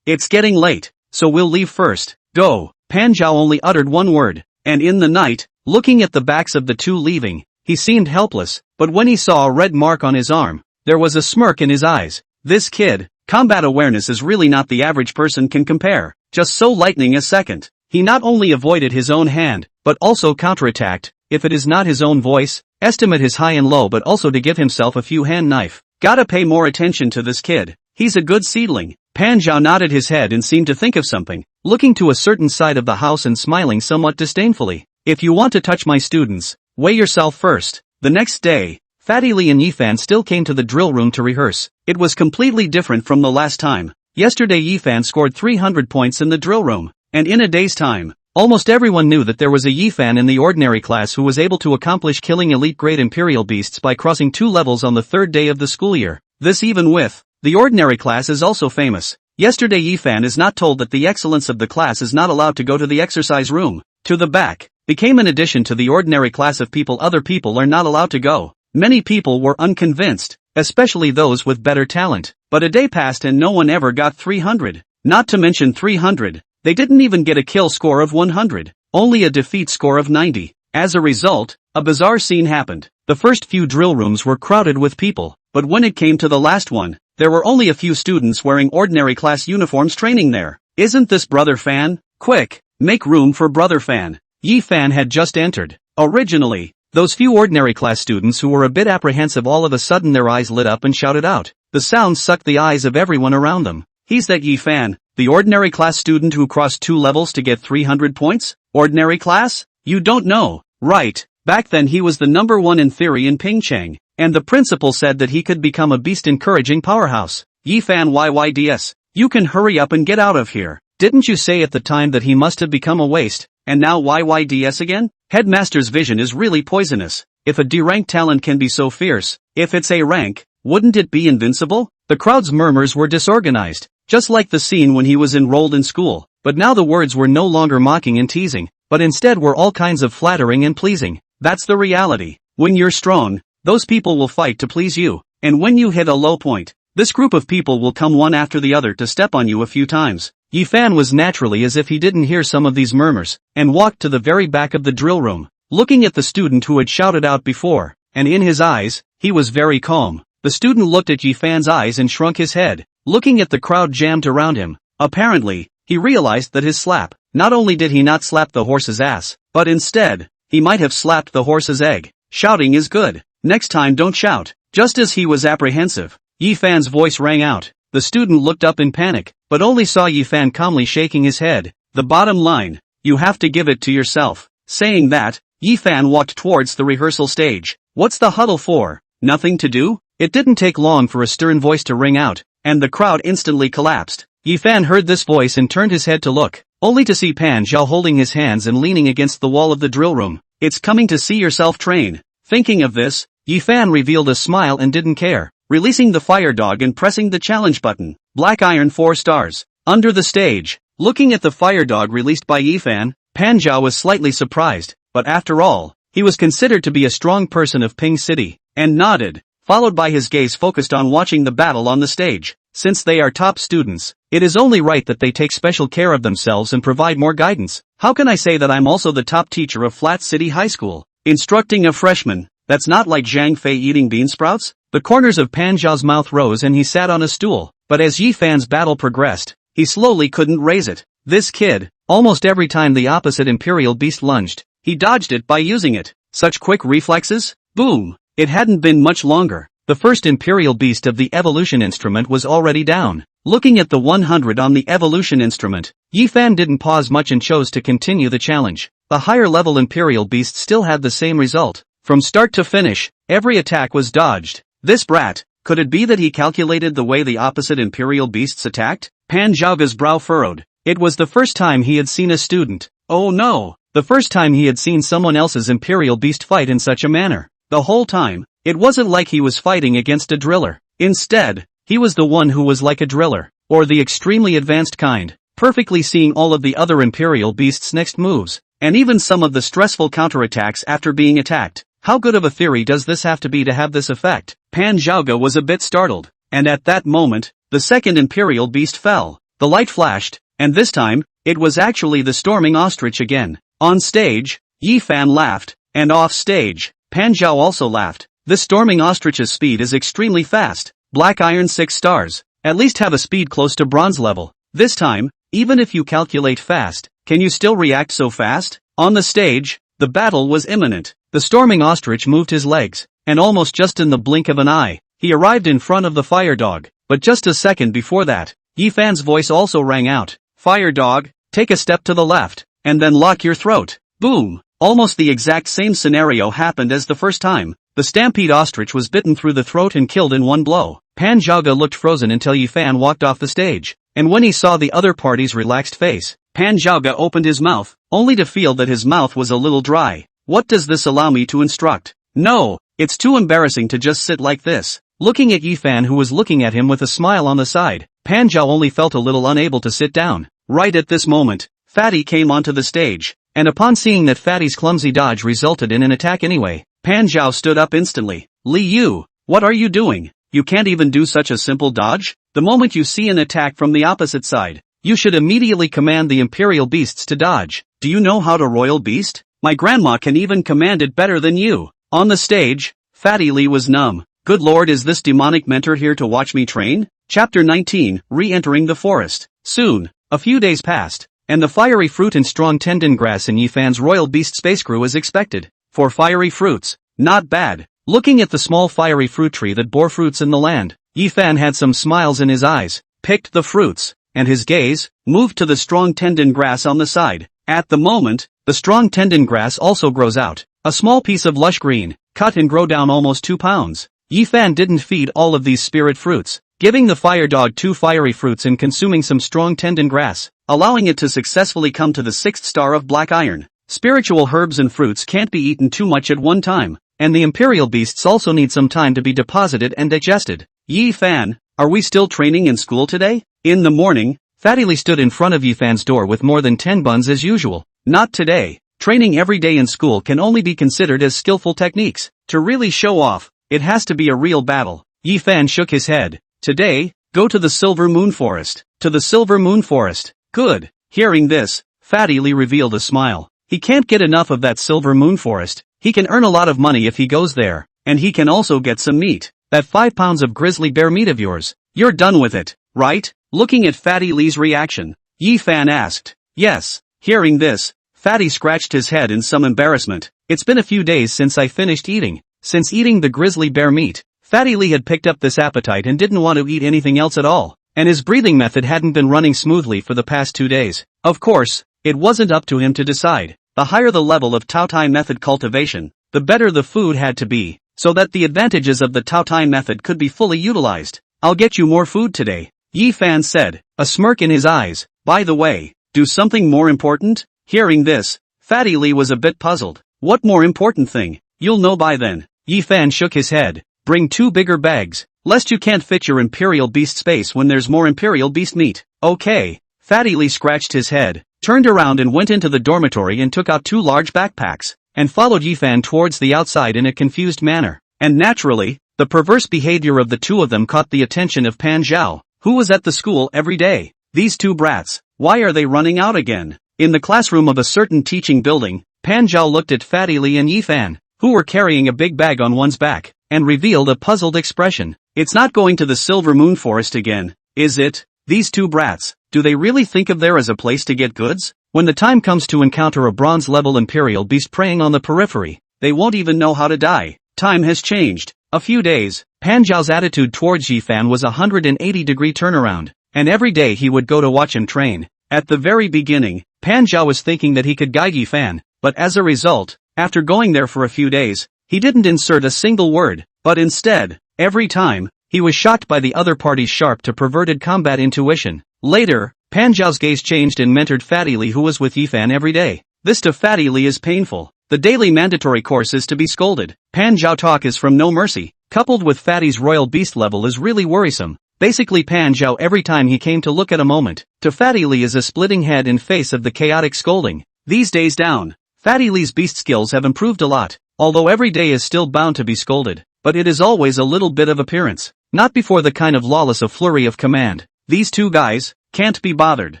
It's getting late, so we'll leave first. Go. Pan Zhao only uttered one word, and in the night, looking at the backs of the two leaving, he seemed helpless, but when he saw a red mark on his arm, there was a smirk in his eyes. This kid, combat awareness is really not the average person can compare. Just so lightning a second. He not only avoided his own hand, but also counterattacked, if it is not his own voice, estimate his high and low, but also to give himself a few hand knife. Gotta pay more attention to this kid. He's a good seedling. Pan Zhao nodded his head and seemed to think of something, looking to a certain side of the house and smiling somewhat disdainfully. If you want to touch my students, weigh yourself first. The next day, Fatty Lee and Yi Fan still came to the drill room to rehearse. It was completely different from the last time. Yesterday Yi Fan scored 300 points in the drill room, and in a day's time, almost everyone knew that there was a Yi Fan in the ordinary class who was able to accomplish killing elite grade imperial beasts by crossing 2 levels on the 3rd day of the school year. This even with, the ordinary class is also famous. Yesterday Yi Fan is not told that the excellence of the class is not allowed to go to the exercise room, to the back, became an addition to the ordinary class of people other people are not allowed to go. Many people were unconvinced, especially those with better talent, but a day passed and no one ever got 300. Not to mention 300, they didn't even get a kill score of 100, only a defeat score of 90. As a result, a bizarre scene happened. The first few drill rooms were crowded with people, but when it came to the last one, there were only a few students wearing ordinary class uniforms training there. Isn't this Brother Fan? Quick, make room for Brother Fan. Yi Fan had just entered. Originally, those few ordinary class students who were a bit apprehensive all of a sudden their eyes lit up and shouted out. The sound sucked the eyes of everyone around them. He's that Yi Fan, the ordinary class student who crossed 2 levels to get 300 points? Ordinary class? You don't know, right? Back then he was the number 1 in theory in Pingchang, and the principal said that he could become a beast encouraging powerhouse. Yi Fan YYDS. You can hurry up and get out of here. Didn't you say at the time that he must have become a waste, and now YYDS again? Headmaster's vision is really poisonous. If a D rank talent can be so fierce, if it's A rank, wouldn't it be invincible? The crowd's murmurs were disorganized, just like the scene when he was enrolled in school, but now the words were no longer mocking and teasing, but instead were all kinds of flattering and pleasing. That's the reality. When you're strong, those people will fight to please you, and when you hit a low point, this group of people will come one after the other to step on you a few times. Yifan was naturally as if he didn't hear some of these murmurs, and walked to the very back of the drill room, looking at the student who had shouted out before, and in his eyes, he was very calm. The student looked at Yifan's eyes and shrunk his head, looking at the crowd jammed around him. Apparently, he realized that his slap, not only did he not slap the horse's ass, but instead, he might have slapped the horse's egg. Shouting is good. Next time don't shout. Just as he was apprehensive, Yifan's voice rang out. The student looked up in panic, but only saw Yifan calmly shaking his head. The bottom line, you have to give it to yourself. Saying that, Yifan walked towards the rehearsal stage. What's the huddle for? Nothing to do? It didn't take long for a stern voice to ring out, and the crowd instantly collapsed. Yifan heard this voice and turned his head to look, only to see Pan Zhao holding his hands and leaning against the wall of the drill room. It's coming to see yourself train. Thinking of this, Yifan revealed a smile and didn't care, releasing the fire dog and pressing the challenge button. Black Iron 4 stars. Under the stage, looking at the fire dog released by Yifan, Pan Zhao was slightly surprised, but after all, he was considered to be a strong person of Ping City, and nodded, followed by his gaze focused on watching the battle on the stage. Since they are top students, it is only right that they take special care of themselves and provide more guidance. How can I say that I'm also the top teacher of Flat City High School, instructing a freshman? That's not like Zhang Fei eating bean sprouts? The corners of Pan Zhao's mouth rose and he sat on a stool, but as Yifan's battle progressed, he slowly couldn't raise it. This kid, almost every time the opposite Imperial Beast lunged, he dodged it by using it. Such quick reflexes? Boom! It hadn't been much longer. The first Imperial Beast of the evolution instrument was already down. Looking at the 100 on the evolution instrument, Yifan didn't pause much and chose to continue the challenge. The higher level Imperial Beast still had the same result. From start to finish, every attack was dodged. This brat, could it be that he calculated the way the opposite Imperial Beasts attacked? Pan Zhao's brow furrowed. It was the first time he had seen a student. Oh no! The first time he had seen someone else's Imperial Beast fight in such a manner. The whole time, it wasn't like he was fighting against a driller. Instead, he was the one who was like a driller, or the extremely advanced kind, perfectly seeing all of the other Imperial Beasts' next moves, and even some of the stressful counterattacks after being attacked. How good of a theory does this have to be to have this effect? Pan Zhaoga was a bit startled, and at that moment, the second Imperial Beast fell. The light flashed, and this time, it was actually the storming ostrich again. On stage, Yifan laughed, and off stage, Pan Zhao also laughed. This storming ostrich's speed is extremely fast. Black Iron 6 stars. At least have a speed close to bronze level. This time, even if you calculate fast, can you still react so fast? On the stage, the battle was imminent. The storming ostrich moved his legs, and almost just in the blink of an eye, he arrived in front of the fire dog. But just a second before that, Yifan's voice also rang out. Fire dog, take a step to the left, and then lock your throat. Boom! Almost the exact same scenario happened as the first time. The stampede ostrich was bitten through the throat and killed in one blow. Pan Zhaoga looked frozen until Yifan walked off the stage, and when he saw the other party's relaxed face, Pan Zhaoga opened his mouth, only to feel that his mouth was a little dry. What does this allow me to instruct? No, it's too embarrassing to just sit like this. Looking at Yifan who was looking at him with a smile on the side, Pan Zhao only felt a little unable to sit down. Right at this moment, Fatty came onto the stage, and upon seeing that Fatty's clumsy dodge resulted in an attack anyway, Pan Zhao stood up instantly. Li Yu, what are you doing? You can't even do such a simple dodge? The moment you see an attack from the opposite side, you should immediately command the Imperial Beasts to dodge. Do you know how to Royal Beast? My grandma can even command it better than you. On the stage, Fatty Li was numb. Good lord, is this demonic mentor here to watch me train? Chapter 19, Re-entering the forest. Soon, a few days passed, and the fiery fruit and strong tendon grass in Yifan's Royal Beast space grew as expected. For fiery fruits, not bad. Looking at the small fiery fruit tree that bore fruits in the land, Yifan had some smiles in his eyes, picked the fruits, and his gaze moved to the strong tendon grass on the side. At the moment, the strong tendon grass also grows out, a small piece of lush green, cut and grow down almost 2 pounds. Yifan didn't feed all of these spirit fruits, giving the fire dog 2 fiery fruits and consuming some strong tendon grass, allowing it to successfully come to the 6th star of black iron. Spiritual herbs and fruits can't be eaten too much at one time, and the imperial beasts also need some time to be deposited and digested. Yi Fan, are we still training in school today? In the morning, Fatty Lee stood in front of Yi Fan's door with more than 10 buns as usual. Not today. Training every day in school can only be considered as skillful techniques. To really show off, it has to be a real battle. Yi Fan shook his head. Today, go to the Silver Moon Forest. To the Silver Moon Forest. Good. Hearing this, Fatty Lee revealed a smile. He can't get enough of that Silver Moon Forest. He can earn a lot of money if he goes there, and he can also get some meat. That 5 pounds of grizzly bear meat of yours. You're done with it, right? Looking at Fatty Lee's reaction, Yi Fan asked. Yes. Hearing this, Fatty scratched his head in some embarrassment. It's been a few days since I finished eating. Since eating the grizzly bear meat, Fatty Lee had picked up this appetite and didn't want to eat anything else at all, and his breathing method hadn't been running smoothly for the past 2 days. Of course, it wasn't up to him to decide. The higher the level of Tao Tai method cultivation, the better the food had to be, so that the advantages of the Tao Tai method could be fully utilized. I'll get you more food today, Yi Fan said, a smirk in his eyes. By the way, do something more important? Hearing this, Fatty Lee was a bit puzzled. What more important thing? You'll know by then. Yi Fan shook his head. Bring 2 bigger bags, lest you can't fit your imperial beast space when there's more imperial beast meat. Okay. Fatty Lee scratched his head, turned around and went into the dormitory and took out 2 large backpacks, and followed Yi Fan towards the outside in a confused manner. And naturally, the perverse behavior of the 2 of them caught the attention of Pan Zhao, who was at the school every day. These 2 brats, why are they running out again? In the classroom of a certain teaching building, Pan Zhao looked at Fatty Lee and Yi Fan, who were carrying a big bag on one's back, and revealed a puzzled expression. It's not going to the Silver Moon Forest again, is it? These 2 brats, do they really think of there as a place to get goods? When the time comes to encounter a bronze-level imperial beast preying on the periphery, they won't even know how to die. Time has changed. A few days, Pan Zhao's attitude towards Yi Fan was a 180-degree turnaround, and every day he would go to watch him train. At the very beginning, Pan Zhao was thinking that he could guide Yi Fan, but as a result, after going there for a few days, he didn't insert a single word, but instead, every time, he was shocked by the other party's sharp to perverted combat intuition. Later, Pan Zhao's gaze changed and mentored Fatty Lee, who was with Yi Fan every day. This to Fatty Lee is painful. The daily mandatory course is to be scolded. Pan Zhao talk is from no mercy, coupled with Fatty's royal beast level is really worrisome. Basically Pan Zhao every time he came to look at a moment, to Fatty Lee is a splitting head in face of the chaotic scolding. These days down, Fatty Lee's beast skills have improved a lot, although every day is still bound to be scolded, but it is always a little bit of appearance. Not before the kind of lawless of flurry of command. These 2 guys can't be bothered.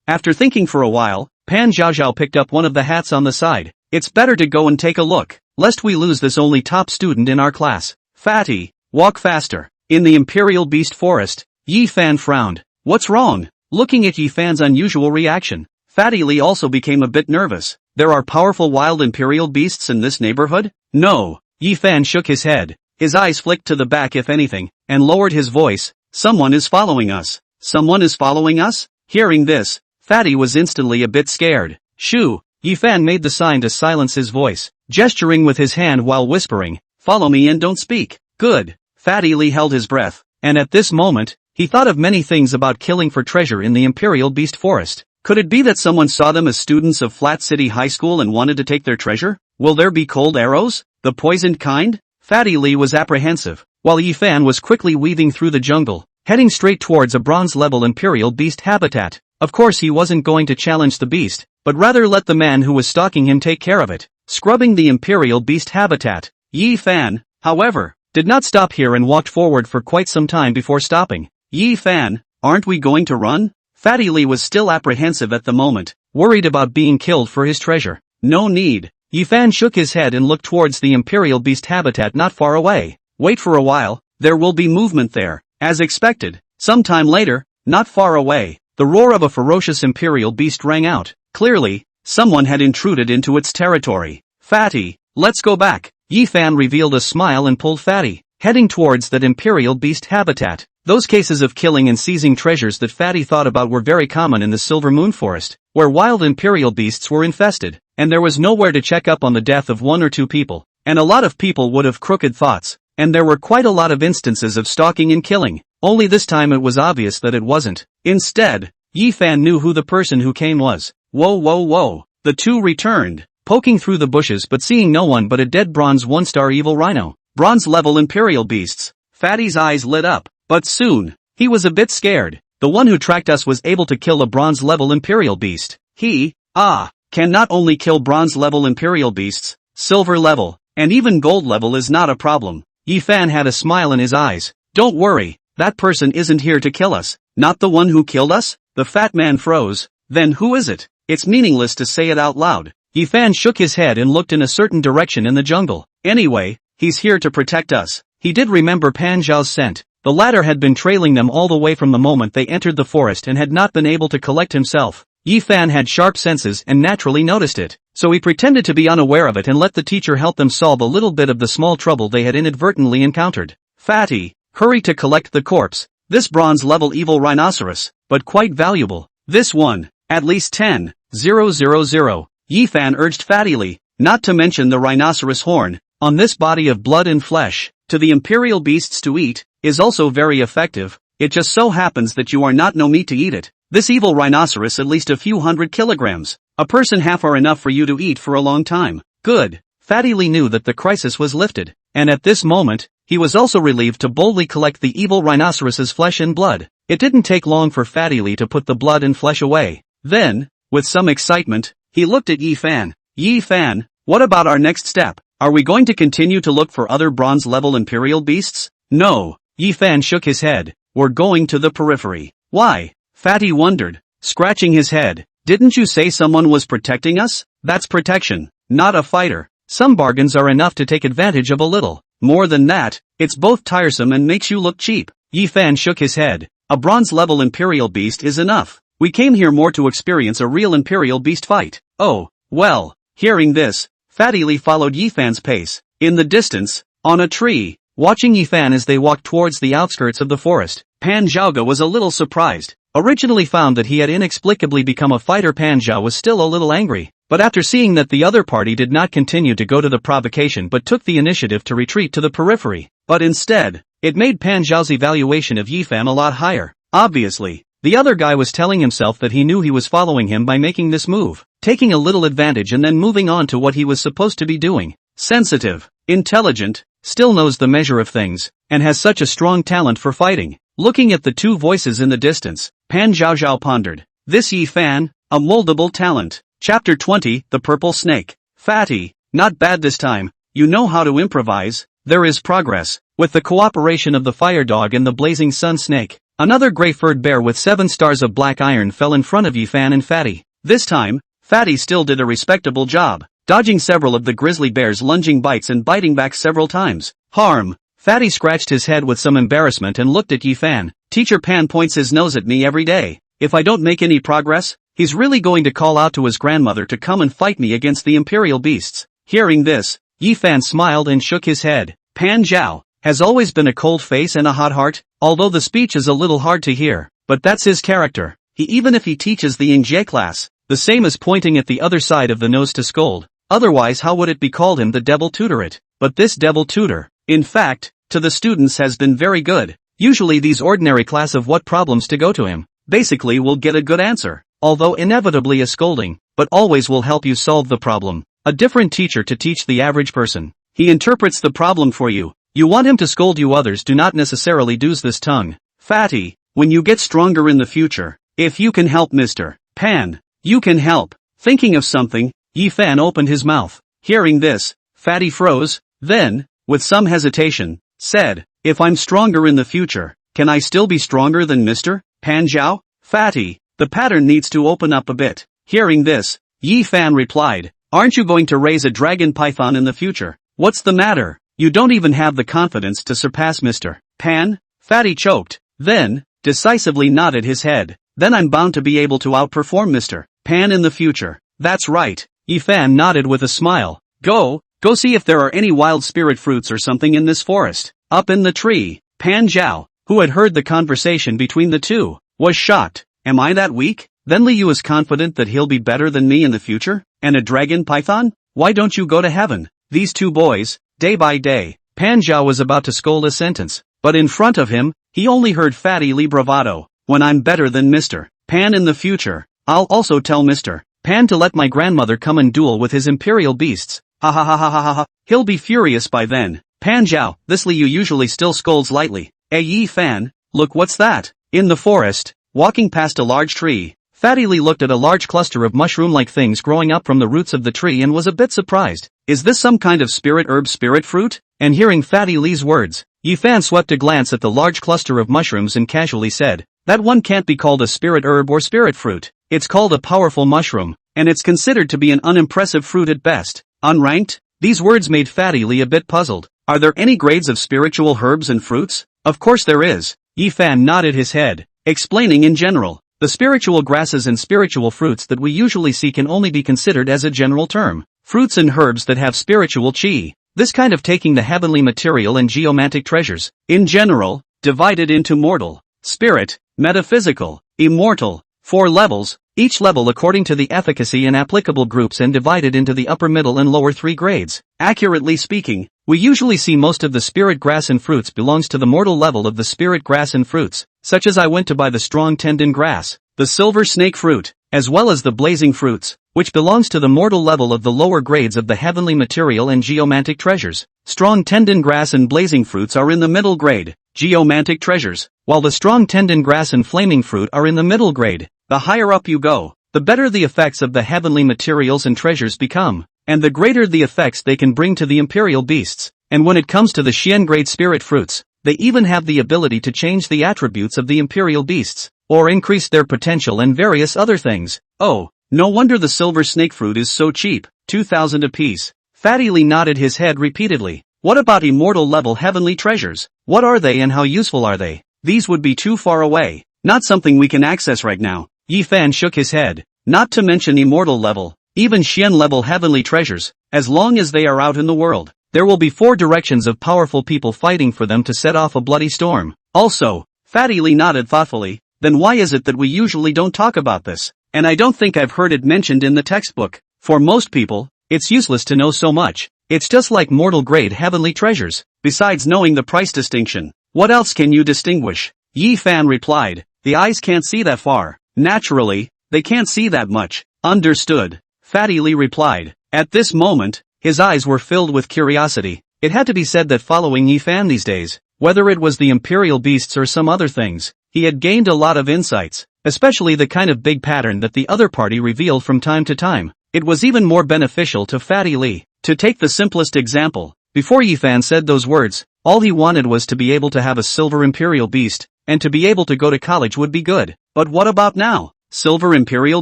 After thinking for a while, Pan Zhao picked up one of the hats on the side. It's better to go and take a look, lest we lose this only top student in our class. Fatty, walk faster. In the Imperial Beast Forest, Yi Fan frowned. What's wrong? Looking at Yi Fan's unusual reaction, Fatty Lee also became a bit nervous. There are powerful wild imperial beasts in this neighborhood? No. Yi Fan shook his head. His eyes flicked to the back if anything, and lowered his voice. Someone is following us. Someone is following us? Hearing this, Fatty was instantly a bit scared. Shoo! Yi Fan made the sign to silence his voice, gesturing with his hand while whispering, follow me and don't speak. Good. Fatty Lee held his breath, and at this moment, he thought of many things about killing for treasure in the Imperial Beast Forest. Could it be that someone saw them as students of Flat City High School and wanted to take their treasure? Will there be cold arrows? The poisoned kind? Fatty Lee was apprehensive, while Yi Fan was quickly weaving through the jungle, heading straight towards a bronze-level Imperial Beast habitat. Of course he wasn't going to challenge the beast, but rather let the man who was stalking him take care of it. Scrubbing the Imperial Beast habitat, Yi Fan, however, did not stop here and walked forward for quite some time before stopping. Yi Fan, aren't we going to run? Fatty Lee was still apprehensive at the moment, worried about being killed for his treasure. No need. Yi Fan shook his head and looked towards the Imperial Beast habitat not far away. Wait for a while, there will be movement there. As expected, sometime later, not far away, the roar of a ferocious Imperial Beast rang out. Clearly, someone had intruded into its territory. Fatty, let's go back. Yi Fan revealed a smile and pulled Fatty, heading towards that Imperial Beast habitat. Those cases of killing and seizing treasures that Fatty thought about were very common in the Silver Moon Forest, where wild imperial beasts were infested, and there was nowhere to check up on the death of 1 or 2 people, and a lot of people would have crooked thoughts, and there were quite a lot of instances of stalking and killing. only this time it was obvious that it wasn't. Instead, Yi Fan knew who the person who came was. Whoa whoa whoa. The two returned, poking through the bushes but seeing no one but a dead bronze 1-star evil rhino. Bronze level imperial beasts. Fatty's eyes lit up, but soon, he was a bit scared. The one who tracked us was able to kill a bronze level imperial beast. He, can not only kill bronze level imperial beasts, silver level, and even gold level is not a problem. Yi Fan had a smile in his eyes. Don't worry, that person isn't here to kill us. Not the one who killed us? The fat man froze. Then who is it? It's meaningless to say it out loud. Yi Fan shook his head and looked in a certain direction in the jungle. Anyway, he's here to protect us. He did remember Pan Zhao's scent. The latter had been trailing them all the way from the moment they entered the forest and had not been able to collect himself. Yi Fan had sharp senses and naturally noticed it, so he pretended to be unaware of it and let the teacher help them solve a little bit of the small trouble they had inadvertently encountered. Fatty, hurry to collect the corpse. This bronze-level evil rhinoceros, but quite valuable. This one, at least 10,000. Yi Fan urged fattily, not to mention the rhinoceros horn, on this body of blood and flesh, to the imperial beasts to eat, is also very effective. It just so happens that you are not no meat to eat it. This evil rhinoceros at least a few hundred kilograms. A person half are enough for you to eat for a long time. Good. Fatty Lee knew that the crisis was lifted, and at this moment, he was also relieved to boldly collect the evil rhinoceros's flesh and blood. It didn't take long for Fatty Lee to put the blood and flesh away. Then, with some excitement, he looked at Yi Fan. Yi Fan, what about our next step? Are we going to continue to look for other bronze-level imperial beasts? No. Yi Fan shook his head. We're going to the periphery. Why? Fatty wondered, scratching his head. Didn't you say someone was protecting us? That's protection, not a fighter. Some bargains are enough to take advantage of a little. More than that, it's both tiresome and makes you look cheap. Yi Fan shook his head. A bronze-level imperial beast is enough. We came here more to experience a real imperial beast fight. Oh, well. Hearing this, Fatty Lee followed Yi Fan's pace. In the distance, on a tree, watching Yi Fan as they walked towards the outskirts of the forest, Pan Zhaoga was a little surprised. Originally found that he had inexplicably become a fighter, Pan Zhao was still a little angry, but after seeing that the other party did not continue to go to the provocation but took the initiative to retreat to the periphery, but instead, it made Pan Zhao's evaluation of Yi Fan a lot higher. Obviously, the other guy was telling himself that he knew he was following him by making this move, taking a little advantage and then moving on to what he was supposed to be doing. Sensitive, intelligent, still knows the measure of things, and has such a strong talent for fighting. Looking at the two voices in the distance, Pan Zhaozhao pondered. This Yi Fan, a moldable talent. Chapter 20, The Purple Snake. Fatty, not bad this time. You know how to improvise. There is progress. With the cooperation of the fire dog and the blazing sun snake, another gray-furred bear with 7 stars of black iron fell in front of Yi Fan and Fatty. This time, Fatty still did a respectable job, dodging several of the grizzly bear's lunging bites and biting back several times. Harm. Fatty scratched his head with some embarrassment and looked at Yi Fan. Teacher Pan points his nose at me every day. If I don't make any progress, he's really going to call out to his grandmother to come and fight me against the imperial beasts. Hearing this, Yi Fan smiled and shook his head. Pan Zhao has always been a cold face and a hot heart, although the speech is a little hard to hear, but that's his character. Even if he teaches the Yingjie class, the same as pointing at the other side of the nose to scold. Otherwise how would it be called him the devil tutorate? But this devil tutor, in fact, to the students has been very good. Usually these ordinary class of what problems to go to him, basically will get a good answer, although inevitably a scolding, but always will help you solve the problem. A different teacher to teach the average person. He interprets the problem for you. You want him to scold you, others do not necessarily use this tongue. Fatty, when you get stronger in the future, if you can help Mr. Pan, you can help. Thinking of something, Yi Fan opened his mouth. Hearing this, Fatty froze, then, with some hesitation, said, if I'm stronger in the future, can I still be stronger than Mr. Pan Zhao? Fatty, the pattern needs to open up a bit. Hearing this, Yi Fan replied, aren't you going to raise a dragon python in the future? What's the matter? You don't even have the confidence to surpass Mr. Pan? Fatty choked, then, decisively nodded his head. Then I'm bound to be able to outperform Mr. Pan in the future. That's right. Yi Fan nodded with a smile. Go see if there are any wild spirit fruits or something in this forest. Up in the tree, Pan Zhao, who had heard the conversation between the two, was shocked. Am I that weak? Then Liu is confident that he'll be better than me in the future? And a dragon python? Why don't you go to heaven? These two boys, day by day. Pan Zhao was about to scold a sentence, but in front of him, He only heard Fatty Lee bravado. When I'm better than Mr. Pan in the future, I'll also tell Mr. Pan to let my grandmother come and duel with his imperial beasts. Ha ha ha ha ha ha ha. He'll be furious by then. Pan Zhao, this Liu usually still scolds lightly. Yi Fan, look what's that? In the forest, walking past a large tree, Fatty Lee looked at a large cluster of mushroom-like things growing up from the roots of the tree and was a bit surprised. Is this some kind of spirit herb, spirit fruit? And hearing Fatty Lee's words, Yi Fan swept a glance at the large cluster of mushrooms and casually said, that one can't be called a spirit herb or spirit fruit. It's called a powerful mushroom, and it's considered to be an unimpressive fruit at best. Unranked? These words made Fatty Lee a bit puzzled. Are there any grades of spiritual herbs and fruits? Of course there is. Yi Fan nodded his head, explaining in general. The spiritual grasses and spiritual fruits that we usually see can only be considered as a general term. Fruits and herbs that have spiritual chi. This kind of taking the heavenly material and geomantic treasures, in general, divided into mortal, spirit, metaphysical, immortal, 4 levels, each level according to the efficacy and applicable groups and divided into the upper, middle and lower 3 grades. Accurately speaking, we usually see most of the spirit grass and fruits belongs to the mortal level of the spirit grass and fruits, such as I went to buy the strong tendon grass, the silver snake fruit, as well as the blazing fruits, which belongs to the mortal level of the lower grades of the heavenly material and geomantic treasures. Strong tendon grass and blazing fruits are in the middle grade, geomantic treasures, while the strong tendon grass and flaming fruit are in the middle grade. The higher up you go, the better the effects of the heavenly materials and treasures become, and the greater the effects they can bring to the imperial beasts. And when it comes to the Xian grade spirit fruits, they even have the ability to change the attributes of the imperial beasts, or increase their potential and various other things. Oh, no wonder the silver snake fruit is so cheap, 2,000 apiece. Fatty Lee nodded his head repeatedly. What about immortal level heavenly treasures? What are they and how useful are they? These would be too far away, not something we can access right now. Yi Fan shook his head. Not to mention immortal level, even Xian level heavenly treasures, as long as they are out in the world, there will be 4 directions of powerful people fighting for them to set off a bloody storm. Also, Fatty Lee nodded thoughtfully, then why is it that we usually don't talk about this? And I don't think I've heard it mentioned in the textbook. For most people, it's useless to know so much. It's just like mortal grade heavenly treasures. Besides knowing the price distinction, what else can you distinguish? Yi Fan replied, the eyes can't see that far. Naturally, they can't see that much. Understood. Fatty Lee replied. At this moment, his eyes were filled with curiosity. It had to be said that following Yi Fan these days, whether it was the imperial beasts or some other things, he had gained a lot of insights, especially the kind of big pattern that the other party revealed from time to time. It was even more beneficial to Fatty Lee. To take the simplest example, before Yi Fan said those words, all he wanted was to be able to have a silver imperial beast, and to be able to go to college would be good. But what about now? Silver imperial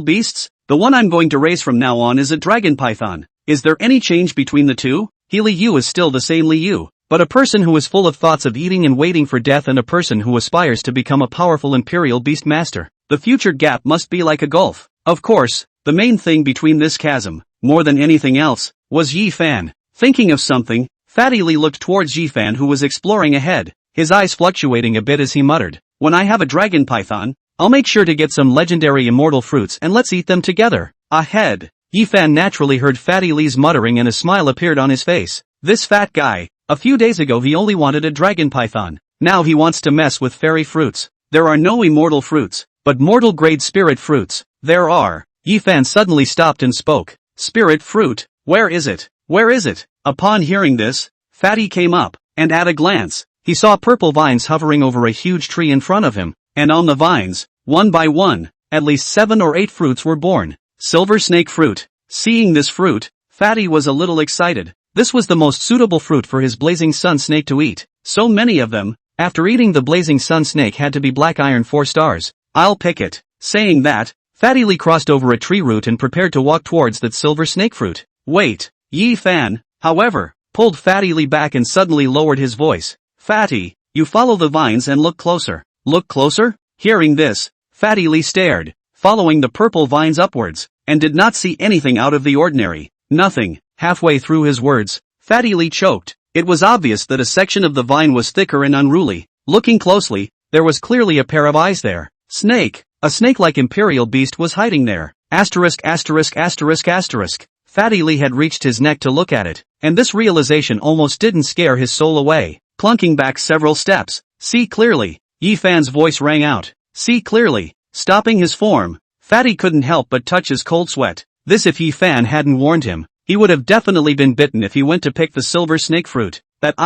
beasts? The one I'm going to raise from now on is a dragon python. Is there any change between the two? Li Yu is still the same Li Yu, but a person who is full of thoughts of eating and waiting for death and a person who aspires to become a powerful imperial beast master. The future gap must be like a gulf. Of course, the main thing between this chasm, more than anything else, was Yi Fan. Thinking of something, Fatty Lee looked towards Yi Fan who was exploring ahead, his eyes fluctuating a bit as he muttered, when I have a dragon python, I'll make sure to get some legendary immortal fruits and let's eat them together. Ahead. Yi Fan naturally heard Fatty Lee's muttering and a smile appeared on his face. This fat guy, a few days ago he only wanted a dragon python. Now he wants to mess with fairy fruits. There are no immortal fruits, but mortal grade spirit fruits. There are. Yi Fan suddenly stopped and spoke. Spirit fruit, where is it? Where is it? Upon hearing this, Fatty came up, and at a glance, he saw purple vines hovering over a huge tree in front of him, and on the vines, one by one, at least 7 or 8 fruits were born. Silver snake fruit. Seeing this fruit, Fatty was a little excited. This was the most suitable fruit for his blazing sun snake to eat. So many of them. After eating the blazing sun snake had to be black iron 4 stars. I'll pick it. Saying that, Fatty Lee crossed over a tree root and prepared to walk towards that silver snake fruit. Wait. Yi Fan, however, pulled Fatty Lee back and suddenly lowered his voice. Fatty, you follow the vines and look closer. Look closer? Hearing this, Fatty Lee stared, following the purple vines upwards, and did not see anything out of the ordinary. Nothing. Halfway through his words, Fatty Lee choked. It was obvious that a section of the vine was thicker and unruly. Looking closely, there was clearly a pair of eyes there. Snake. A snake-like imperial beast was hiding there. Asterisk asterisk asterisk asterisk. Fatty Lee had reached his neck to look at it, and this realization almost didn't scare his soul away. Clunking back several steps. See clearly. Yi Fan's voice rang out. See clearly. Stopping his form, Fatty couldn't help but touch his cold sweat. This if Yi Fan hadn't warned him. He would have definitely been bitten if he went to pick the silver snake fruit. That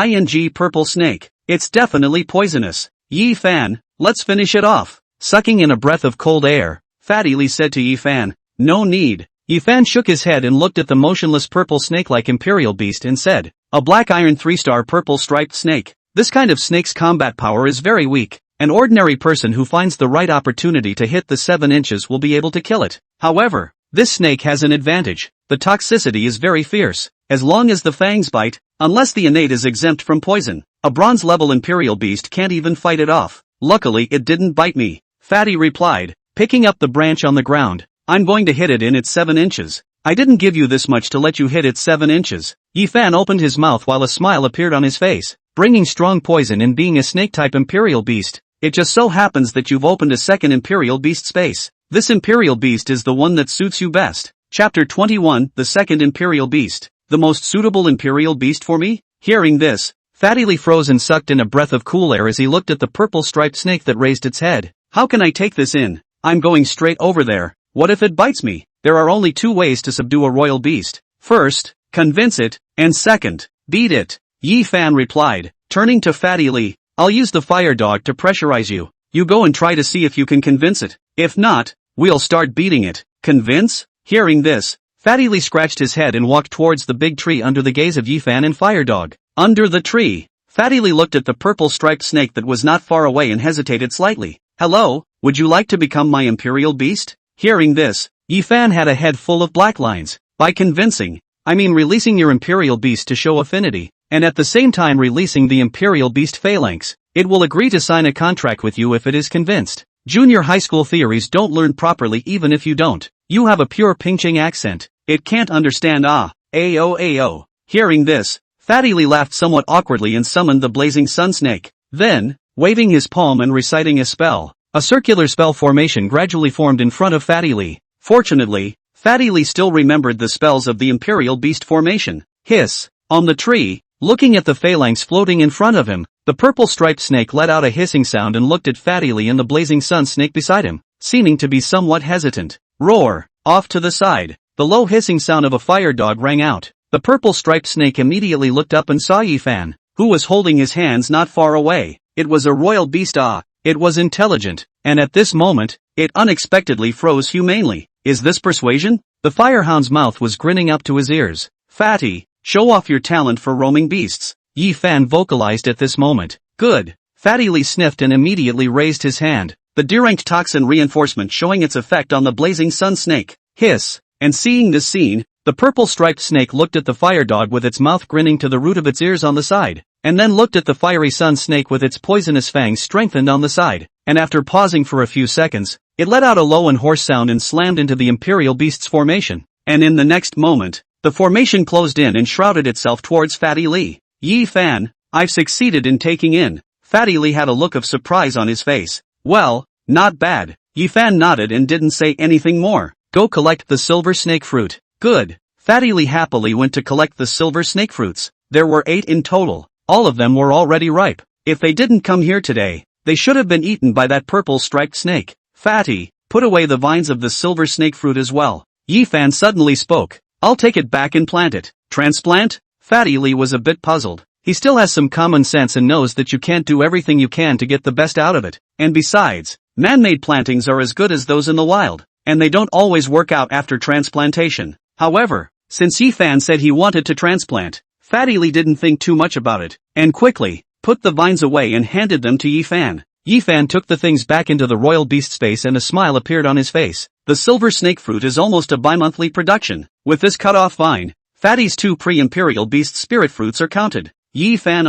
purple snake. It's definitely poisonous. Yi Fan, let's finish it off. Sucking in a breath of cold air, Fatty Lee said to Yi Fan. No need. Yi Fan shook his head and looked at the motionless purple snake-like imperial beast and said, a black iron 3-star purple striped snake. This kind of snake's combat power is very weak. An ordinary person who finds the right opportunity to hit the 7 inches will be able to kill it. However, this snake has an advantage. The toxicity is very fierce. As long as the fangs bite, unless the innate is exempt from poison, a bronze-level imperial beast can't even fight it off. Luckily it didn't bite me. Fatty replied, picking up the branch on the ground. I'm going to hit it in its 7 inches. I didn't give you this much to let you hit its 7 inches. Yi Fan opened his mouth while a smile appeared on his face. Bringing strong poison and being a snake-type imperial beast, it just so happens that you've opened a second imperial beast space. This imperial beast is the one that suits you best. Chapter 21, The Second Imperial Beast. The most suitable imperial beast for me? Hearing this, Fatty Lee froze and sucked in a breath of cool air as he looked at the purple striped snake that raised its head. How can I take this in? I'm going straight over there. What if it bites me? There are only 2 ways to subdue a royal beast. First, convince it, and second, beat it. Yi Fan replied, turning to Fatty Lee. I'll use the fire dog to pressurize you. You go and try to see if you can convince it. If not, we'll start beating it. Convince? Hearing this, Fatty Lee scratched his head and walked towards the big tree under the gaze of Yi Fan and Fire Dog. Under the tree, Fatty Lee looked at the purple striped snake that was not far away and hesitated slightly. Hello, would you like to become my imperial beast? Hearing this, Yi Fan had a head full of black lines. By convincing, I mean releasing your imperial beast to show affinity, and at the same time releasing the imperial beast phalanx. It will agree to sign a contract with you if it is convinced. Junior high school theories don't learn properly even if you don't. You have a pure Pingching accent. It can't understand ayo. Hearing this, Fatty Lee laughed somewhat awkwardly and summoned the blazing sun snake. Then, waving his palm and reciting a spell, a circular spell formation gradually formed in front of Fatty Lee. Fortunately, Fatty Lee still remembered the spells of the imperial beast formation. Hiss. On the tree, looking at the phalanx floating in front of him, the purple striped snake let out a hissing sound and looked at Fatty Lee and the blazing sun snake beside him, seeming to be somewhat hesitant. Roar! Off to the side, the low hissing sound of a fire dog rang out. The purple striped snake immediately looked up and saw Yi Fan, who was holding his hands not far away. It was a royal beast. It was intelligent, and at this moment, it unexpectedly froze humanely. Is this persuasion? The firehound's mouth was grinning up to his ears. Fatty, show off your talent for roaming beasts. Yi Fan vocalized at this moment. Good. Fatty Lee sniffed and immediately raised his hand, the deranked toxin reinforcement showing its effect on the blazing sun snake. Hiss. And seeing this scene, the purple striped snake looked at the fire dog with its mouth grinning to the root of its ears on the side, and then looked at the fiery sun snake with its poisonous fangs strengthened on the side, and after pausing for a few seconds, it let out a low and hoarse sound and slammed into the imperial beast's formation, and in the next moment, the formation closed in and shrouded itself towards Fatty Lee. Yi Fan, I've succeeded in taking in. Fatty Lee had a look of surprise on his face. Well, not bad. Yi Fan nodded and didn't say anything more. Go collect the silver snake fruit. Good. Fatty Lee happily went to collect the silver snake fruits. There were 8 in total. All of them were already ripe. If they didn't come here today, they should have been eaten by that purple striped snake. Fatty, put away the vines of the silver snake fruit as well. Yi Fan suddenly spoke. I'll take it back and plant it. Transplant? Fatty Lee was a bit puzzled. He still has some common sense and knows that you can't do everything you can to get the best out of it. And besides, man-made plantings are as good as those in the wild, and they don't always work out after transplantation. However, since Yi Fan said he wanted to transplant, Fatty Lee didn't think too much about it, and quickly put the vines away and handed them to Yi Fan. Yi Fan took the things back into the royal beast space and a smile appeared on his face. The silver snake fruit is almost a bi-monthly production. With this cut-off vine, Fatty's 2 pre-imperial beast spirit fruits are counted. Yi Fan,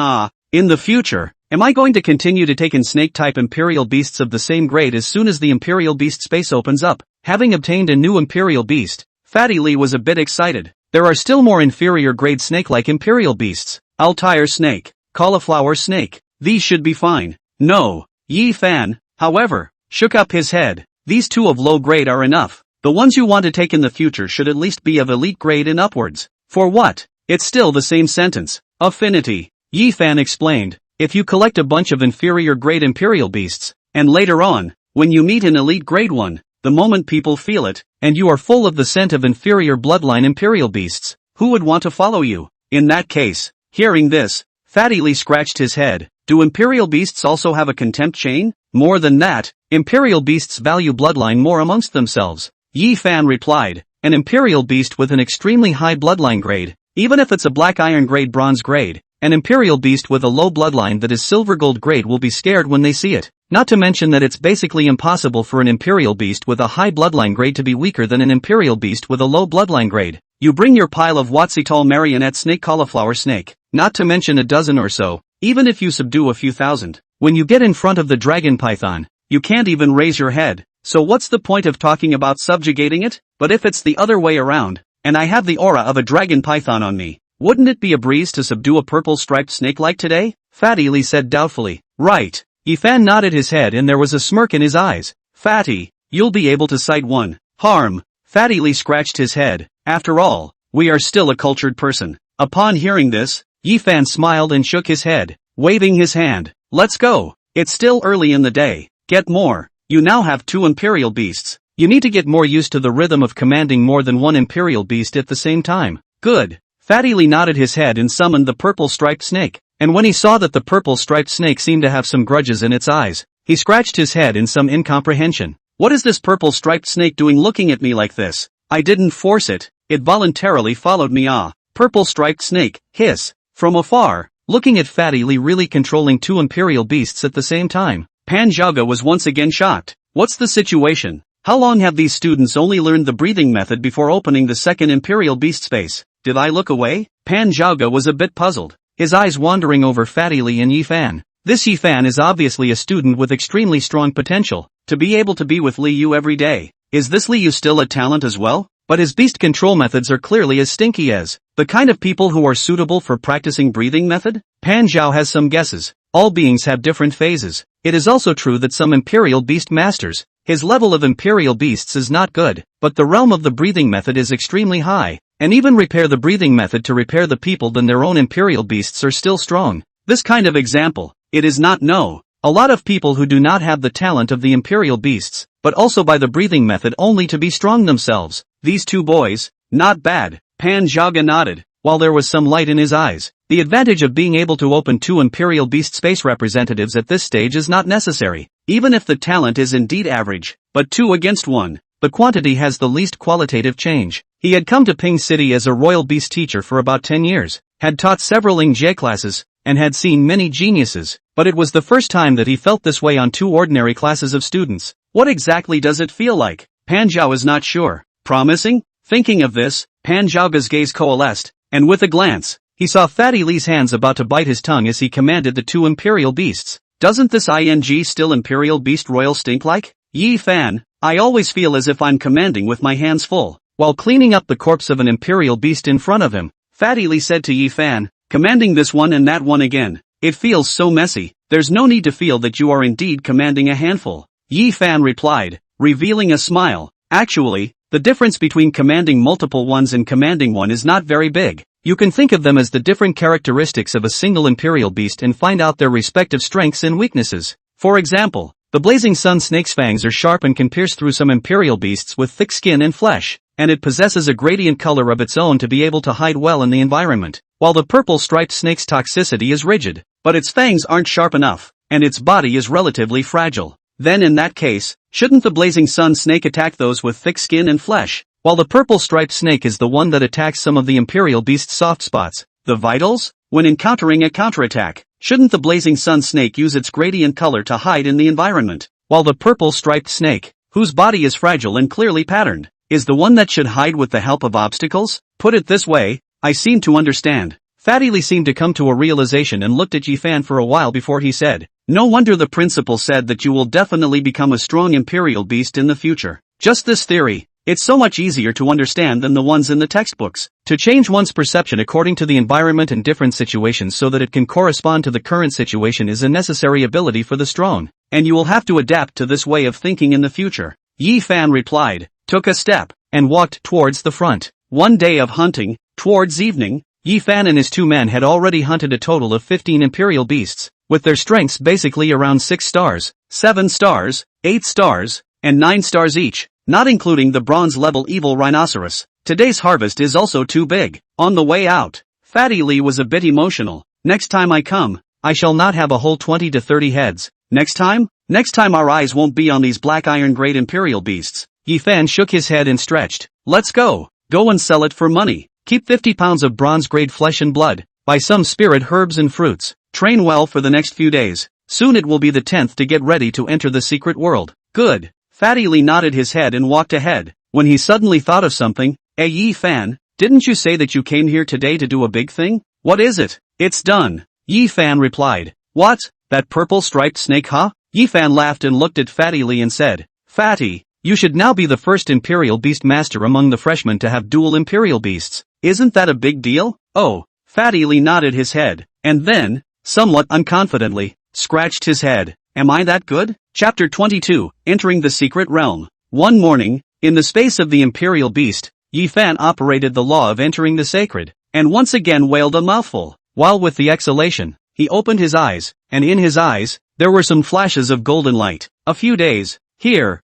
in the future, am I going to continue to take in snake-type imperial beasts of the same grade as soon as the imperial beast space opens up? Having obtained a new imperial beast, Fatty Lee was a bit excited. There are still more inferior grade snake-like imperial beasts. Altair snake, cauliflower snake. These should be fine. No. Yi Fan, however, shook up his head. These 2 of low grade are enough. The ones you want to take in the future should at least be of elite grade and upwards. For what? It's still the same sentence. Affinity. Yi Fan explained. If you collect a bunch of inferior grade Imperial beasts, and later on, when you meet an elite grade one, the moment people feel it, and you are full of the scent of inferior bloodline Imperial beasts, who would want to follow you? In that case, hearing this, Fatty Lee scratched his head. Do Imperial beasts also have a contempt chain? More than that, Imperial beasts value bloodline more amongst themselves. Yi Fan replied, an Imperial beast with an extremely high bloodline grade, even if it's a black iron grade bronze grade, an Imperial beast with a low bloodline that is silver gold grade will be scared when they see it. Not to mention that it's basically impossible for an Imperial beast with a high bloodline grade to be weaker than an Imperial beast with a low bloodline grade. You bring your pile of Watsy-tall marionette snake cauliflower snake, not to mention a dozen or so, even if you subdue a few thousand. When you get in front of the dragon python, you can't even raise your head. So what's the point of talking about subjugating it? But if it's the other way around, and I have the aura of a dragon python on me, wouldn't it be a breeze to subdue a purple striped snake like today? Fatty Lee said doubtfully. Right. Yifan nodded his head and there was a smirk in his eyes. Fatty, you'll be able to cite one harm. Fatty Lee scratched his head. After all, we are still a cultured person. Upon hearing this, Yifan smiled and shook his head, waving his hand. Let's go. It's still early in the day. Get more. You now have 2 Imperial beasts. You need to get more used to the rhythm of commanding more than one Imperial beast at the same time. Good. Fatty Lee nodded his head and summoned the purple striped snake. And when he saw that the purple striped snake seemed to have some grudges in its eyes, he scratched his head in some incomprehension. What is this purple striped snake doing looking at me like this? I didn't force it. It voluntarily followed me. Purple striped snake, hiss. From afar, looking at Fatty Lee really controlling 2 Imperial beasts at the same time, Pan Zhaoge was once again shocked. What's the situation? How long have these students only learned the breathing method before opening the second Imperial beast space? Did I look away? Pan Zhaoge was a bit puzzled, his eyes wandering over Fatty Lee and Yifan. This Yifan is obviously a student with extremely strong potential, to be able to be with Li Yu every day. Is this Li Yu still a talent as well? But his beast control methods are clearly as stinky as the kind of people who are suitable for practicing breathing method? Pan Zhao has some guesses. All beings have different phases. It is also true that some Imperial Beast masters, his level of Imperial Beasts is not good, but the realm of the breathing method is extremely high, and even repair the breathing method to repair the people than their own Imperial Beasts are still strong. This kind of example, it is not no. A lot of people who do not have the talent of the Imperial Beasts, but also by the breathing method only to be strong themselves. These 2 boys, not bad. Pan Zhaoge nodded, while there was some light in his eyes. The advantage of being able to open 2 Imperial Beast space representatives at this stage is not necessary, even if the talent is indeed average, but 2 against 1. The quantity has the least qualitative change. He had come to Ping City as a royal beast teacher for about 10 years, had taught several Ing-Jie classes, and had seen many geniuses, but it was the first time that he felt this way on 2 ordinary classes of students. What exactly does it feel like? Pan Zhao is not sure. Promising? Thinking of this, Pan Zhaoge's gaze coalesced, and with a glance, he saw Fatty Lee's hands about to bite his tongue as he commanded the 2 Imperial Beasts. Doesn't this ing still Imperial Beast Royal stink like? Yi Fan, I always feel as if I'm commanding with my hands full. While cleaning up the corpse of an Imperial Beast in front of him, Fatty Lee said to Yi Fan, commanding this one and that one again. It feels so messy. There's no need to feel that you are indeed commanding a handful. Yi Fan replied, revealing a smile. Actually, the difference between commanding multiple ones and commanding one is not very big. You can think of them as the different characteristics of a single Imperial Beast and find out their respective strengths and weaknesses. For example, the Blazing Sun Snake's fangs are sharp and can pierce through some Imperial Beasts with thick skin and flesh, and it possesses a gradient color of its own to be able to hide well in the environment, while the purple striped snake's toxicity is rigid, but its fangs aren't sharp enough, and its body is relatively fragile. Then in that case, shouldn't the Blazing Sun Snake attack those with thick skin and flesh, while the purple striped snake is the one that attacks some of the Imperial Beast's soft spots, the vitals? When encountering a counterattack, shouldn't the Blazing Sun Snake use its gradient color to hide in the environment, while the purple striped snake, whose body is fragile and clearly patterned, is the one that should hide with the help of obstacles? Put it this way, I seem to understand. Fatty Lee seemed to come to a realization and looked at Yifan for a while before he said, no wonder the principal said that you will definitely become a strong Imperial Beast in the future. Just this theory. It's so much easier to understand than the ones in the textbooks. To change one's perception according to the environment and different situations so that it can correspond to the current situation is a necessary ability for the strong, and you will have to adapt to this way of thinking in the future. Yi Fan replied, took a step, and walked towards the front. One day of hunting, towards evening, Yi Fan and his 2 men had already hunted a total of 15 Imperial Beasts. with their strengths basically around 6 stars, 7 stars, 8 stars, and 9 stars each, not including the bronze-level evil rhinoceros. Today's harvest is also too big. On the way out, Fatty Lee was a bit emotional. Next time I come, I shall not have a whole 20 to 30 heads. Next time our eyes won't be on these black iron grade imperial beasts. Yi Fan shook his head and stretched. Let's go. Go and sell it for money. Keep 50 pounds of bronze grade flesh and blood. Buy some spirit herbs and fruits. Train well for the next few days. Soon it will be the 10th to get ready to enter the secret world. Good. Fatty Lee nodded his head and walked ahead. When he suddenly thought of something, Hey Yi Fan, didn't you say that you came here today to do a big thing? What is it? It's done. Yi Fan replied. What? That purple striped snake, huh? Yi Fan laughed and looked at Fatty Lee and said, Fatty, you should now be the first Imperial Beast Master among the freshmen to have dual Imperial Beasts. Isn't that a big deal? Oh, Fatty Lee nodded his head, and then, somewhat unconfidently, scratched his head. Am I that good? Chapter 22, Entering the Secret Realm. One morning, in the space of the Imperial Beast, Yi Fan operated the law of entering the sacred, and once again wailed a mouthful. While with the exhalation, he opened his eyes, and in his eyes, there were some flashes of golden light. A few days,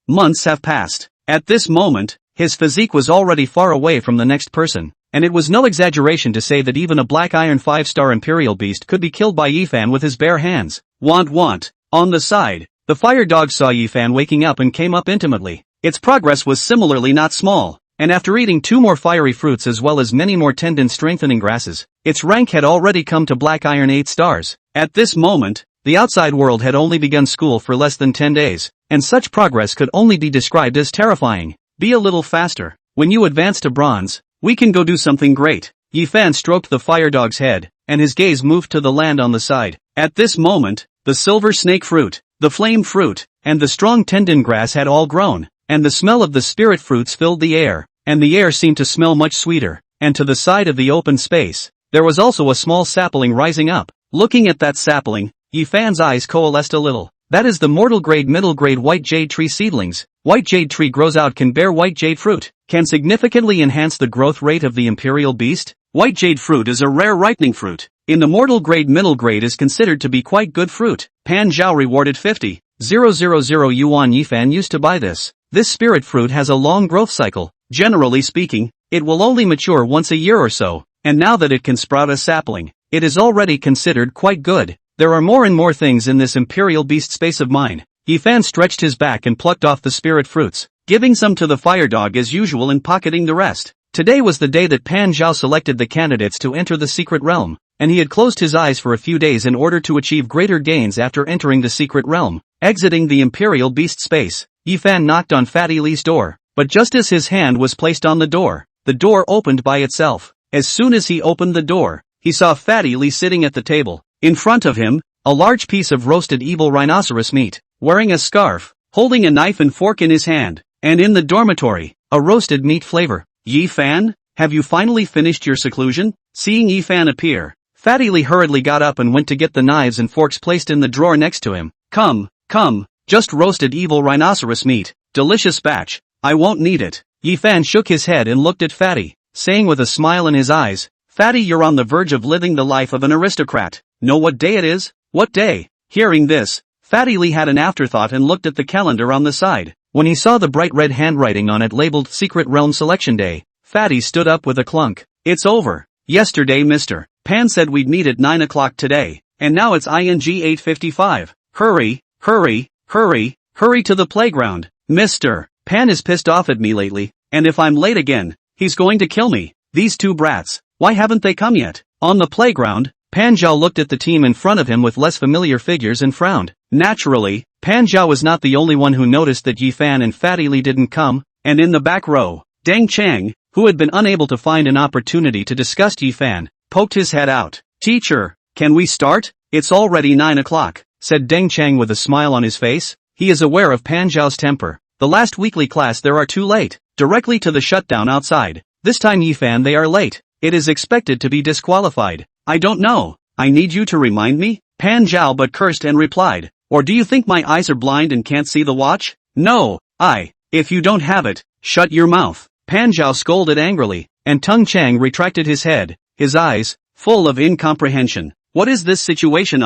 months have passed. At this moment, his physique was already far away from the next person, and it was no exaggeration to say that even a black iron 5-star Imperial Beast could be killed by Yi Fan with his bare hands. Want. On the side, the fire dog saw Yi Fan waking up and came up intimately. Its progress was similarly not small, and after eating 2 more fiery fruits as well as many more tendon-strengthening grasses, its rank had already come to black iron 8 stars. At this moment, the outside world had only begun school for less than 10 days, and such progress could only be described as terrifying. Be a little faster. When you advance to bronze, we can go do something great. Yi Fan stroked the fire dog's head, and his gaze moved to the land on the side. At this moment, the silver snake fruit, the flame fruit, and the strong tendon grass had all grown, and the smell of the spirit fruits filled the air, and the air seemed to smell much sweeter, and to the side of the open space, there was also a small sapling rising up. Looking at that sapling, Yi Fan's eyes coalesced a little. That is the mortal grade middle grade white jade tree seedlings. White jade tree grows out can bear white jade fruit, can significantly enhance the growth rate of the imperial beast. White jade fruit is a rare ripening fruit. In the mortal grade middle grade is considered to be quite good fruit. Pan Zhao rewarded 50,000 yuan. Yi Fan used to buy this. This spirit fruit has a long growth cycle. Generally speaking, it will only mature once a year or so, and now that it can sprout a sapling, it is already considered quite good. There are more and more things in this imperial beast space of mine. Yi Fan stretched his back and plucked off the spirit fruits, giving some to the fire dog as usual and pocketing the rest. Today was the day that Pan Zhao selected the candidates to enter the secret realm, and he had closed his eyes for a few days in order to achieve greater gains after entering the secret realm. Exiting the imperial beast space, Yi Fan knocked on Fatty Lee's door, but just as his hand was placed on the door opened by itself. As soon as he opened the door, he saw Fatty Lee sitting at the table. In front of him, a large piece of roasted evil rhinoceros meat, wearing a scarf, holding a knife and fork in his hand, and in the dormitory, a roasted meat flavor. Yi Fan, have you finally finished your seclusion? Seeing Yi Fan appear, Fatty Lee hurriedly got up and went to get the knives and forks placed in the drawer next to him. Come, just roasted evil rhinoceros meat, delicious batch, I won't need it. Yi Fan shook his head and looked at Fatty, saying with a smile in his eyes, Fatty, you're on the verge of living the life of an aristocrat. Know what day it is? What day? Hearing this, Fatty Lee had an afterthought and looked at the calendar on the side. When he saw the bright red handwriting on it labeled Secret Realm Selection Day, Fatty stood up with a clunk. It's over. Yesterday Mr. Pan said we'd meet at 9 o'clock today, and now it's ING 8:55. Hurry to the playground. Mr. Pan is pissed off at me lately, and if I'm late again, he's going to kill me. These two brats, why haven't they come yet? On the playground, Pan Zhao looked at the team in front of him with less familiar figures and frowned. Naturally, Pan Zhao was not the only one who noticed that Yi Fan and Fatty Lee didn't come, and in the back row, Deng Chang, who had been unable to find an opportunity to discuss Yi Fan, poked his head out. Teacher, can we start? It's already 9 o'clock, said Deng Chang with a smile on his face. He is aware of Pan Zhao's temper. The last weekly class they are too late, directly to the shutdown outside. This time Yi Fan they are late. It is expected to be disqualified. I don't know. I need you to remind me? Pan Zhao but cursed and replied. Or do you think my eyes are blind and can't see the watch? No, if you don't have it, shut your mouth. Pan Zhao scolded angrily, and Tung Chang retracted his head, his eyes, full of incomprehension. What is this situation?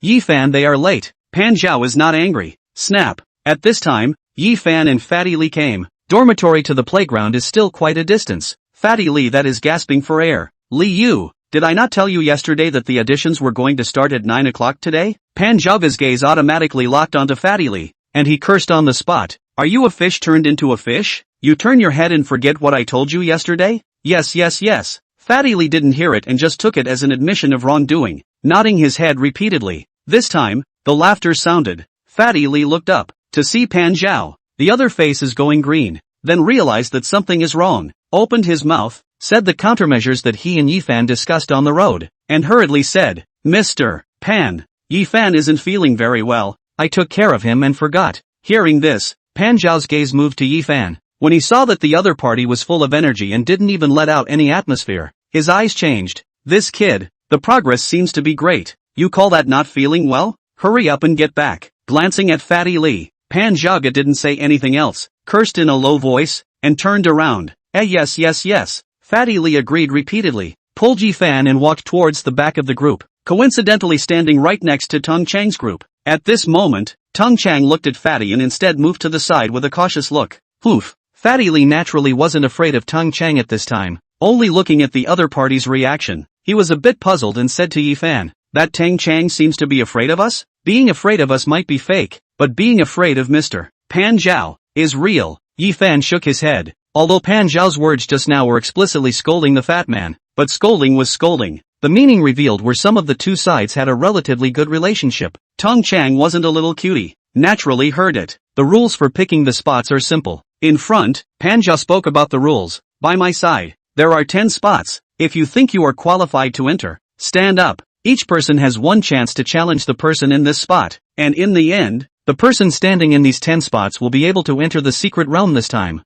Yi Fan, they are late. Pan Zhao is not angry. Snap. At this time, Yi Fan and Fatty Li came. Dormitory to the playground is still quite a distance. Fatty Li, that is gasping for air. Li Yu, did I not tell you yesterday that the auditions were going to start at 9 o'clock today? Pan Zhao's gaze automatically locked onto Fatty Li, and he cursed on the spot. Are you a fish turned into a fish? You turn your head and forget what I told you yesterday? Yes. Fatty Li didn't hear it and just took it as an admission of wrongdoing, nodding his head repeatedly. This time, the laughter sounded. Fatty Li looked up to see Pan Zhao. The other face is going green, then realized that something is wrong, opened his mouth, said the countermeasures that he and Yi Fan discussed on the road, and hurriedly said, Mr. Pan, Yi Fan isn't feeling very well, I took care of him and forgot. Hearing this, Pan Zhao's gaze moved to Yi Fan. When he saw that the other party was full of energy and didn't even let out any atmosphere, his eyes changed. This kid, the progress seems to be great. You call that not feeling well? Hurry up and get back. Glancing at Fatty Li, Pan Zhao didn't say anything else, cursed in a low voice, and turned around. Yes. Fatty Li agreed repeatedly, pulled Yi Fan and walked towards the back of the group, coincidentally standing right next to Tung Chang's group. At this moment, Tung Chang looked at Fatty and instead moved to the side with a cautious look. Oof. Fatty Li naturally wasn't afraid of Tung Chang at this time, only looking at the other party's reaction. He was a bit puzzled and said to Yi Fan, that Tung Chang seems to be afraid of us? Being afraid of us might be fake, but being afraid of Mr. Pan Zhao is real. Yi Fan shook his head. Although Pan Zhao's words just now were explicitly scolding the fat man, but scolding was scolding. The meaning revealed were some of the two sides had a relatively good relationship. Tung Chang wasn't a little cutie. Naturally heard it. The rules for picking the spots are simple. In front, Pan Zhao spoke about the rules. By my side, there are 10 spots. If you think you are qualified to enter, stand up. Each person has one chance to challenge the person in this spot, and in the end, the person standing in these 10 spots will be able to enter the secret realm this time.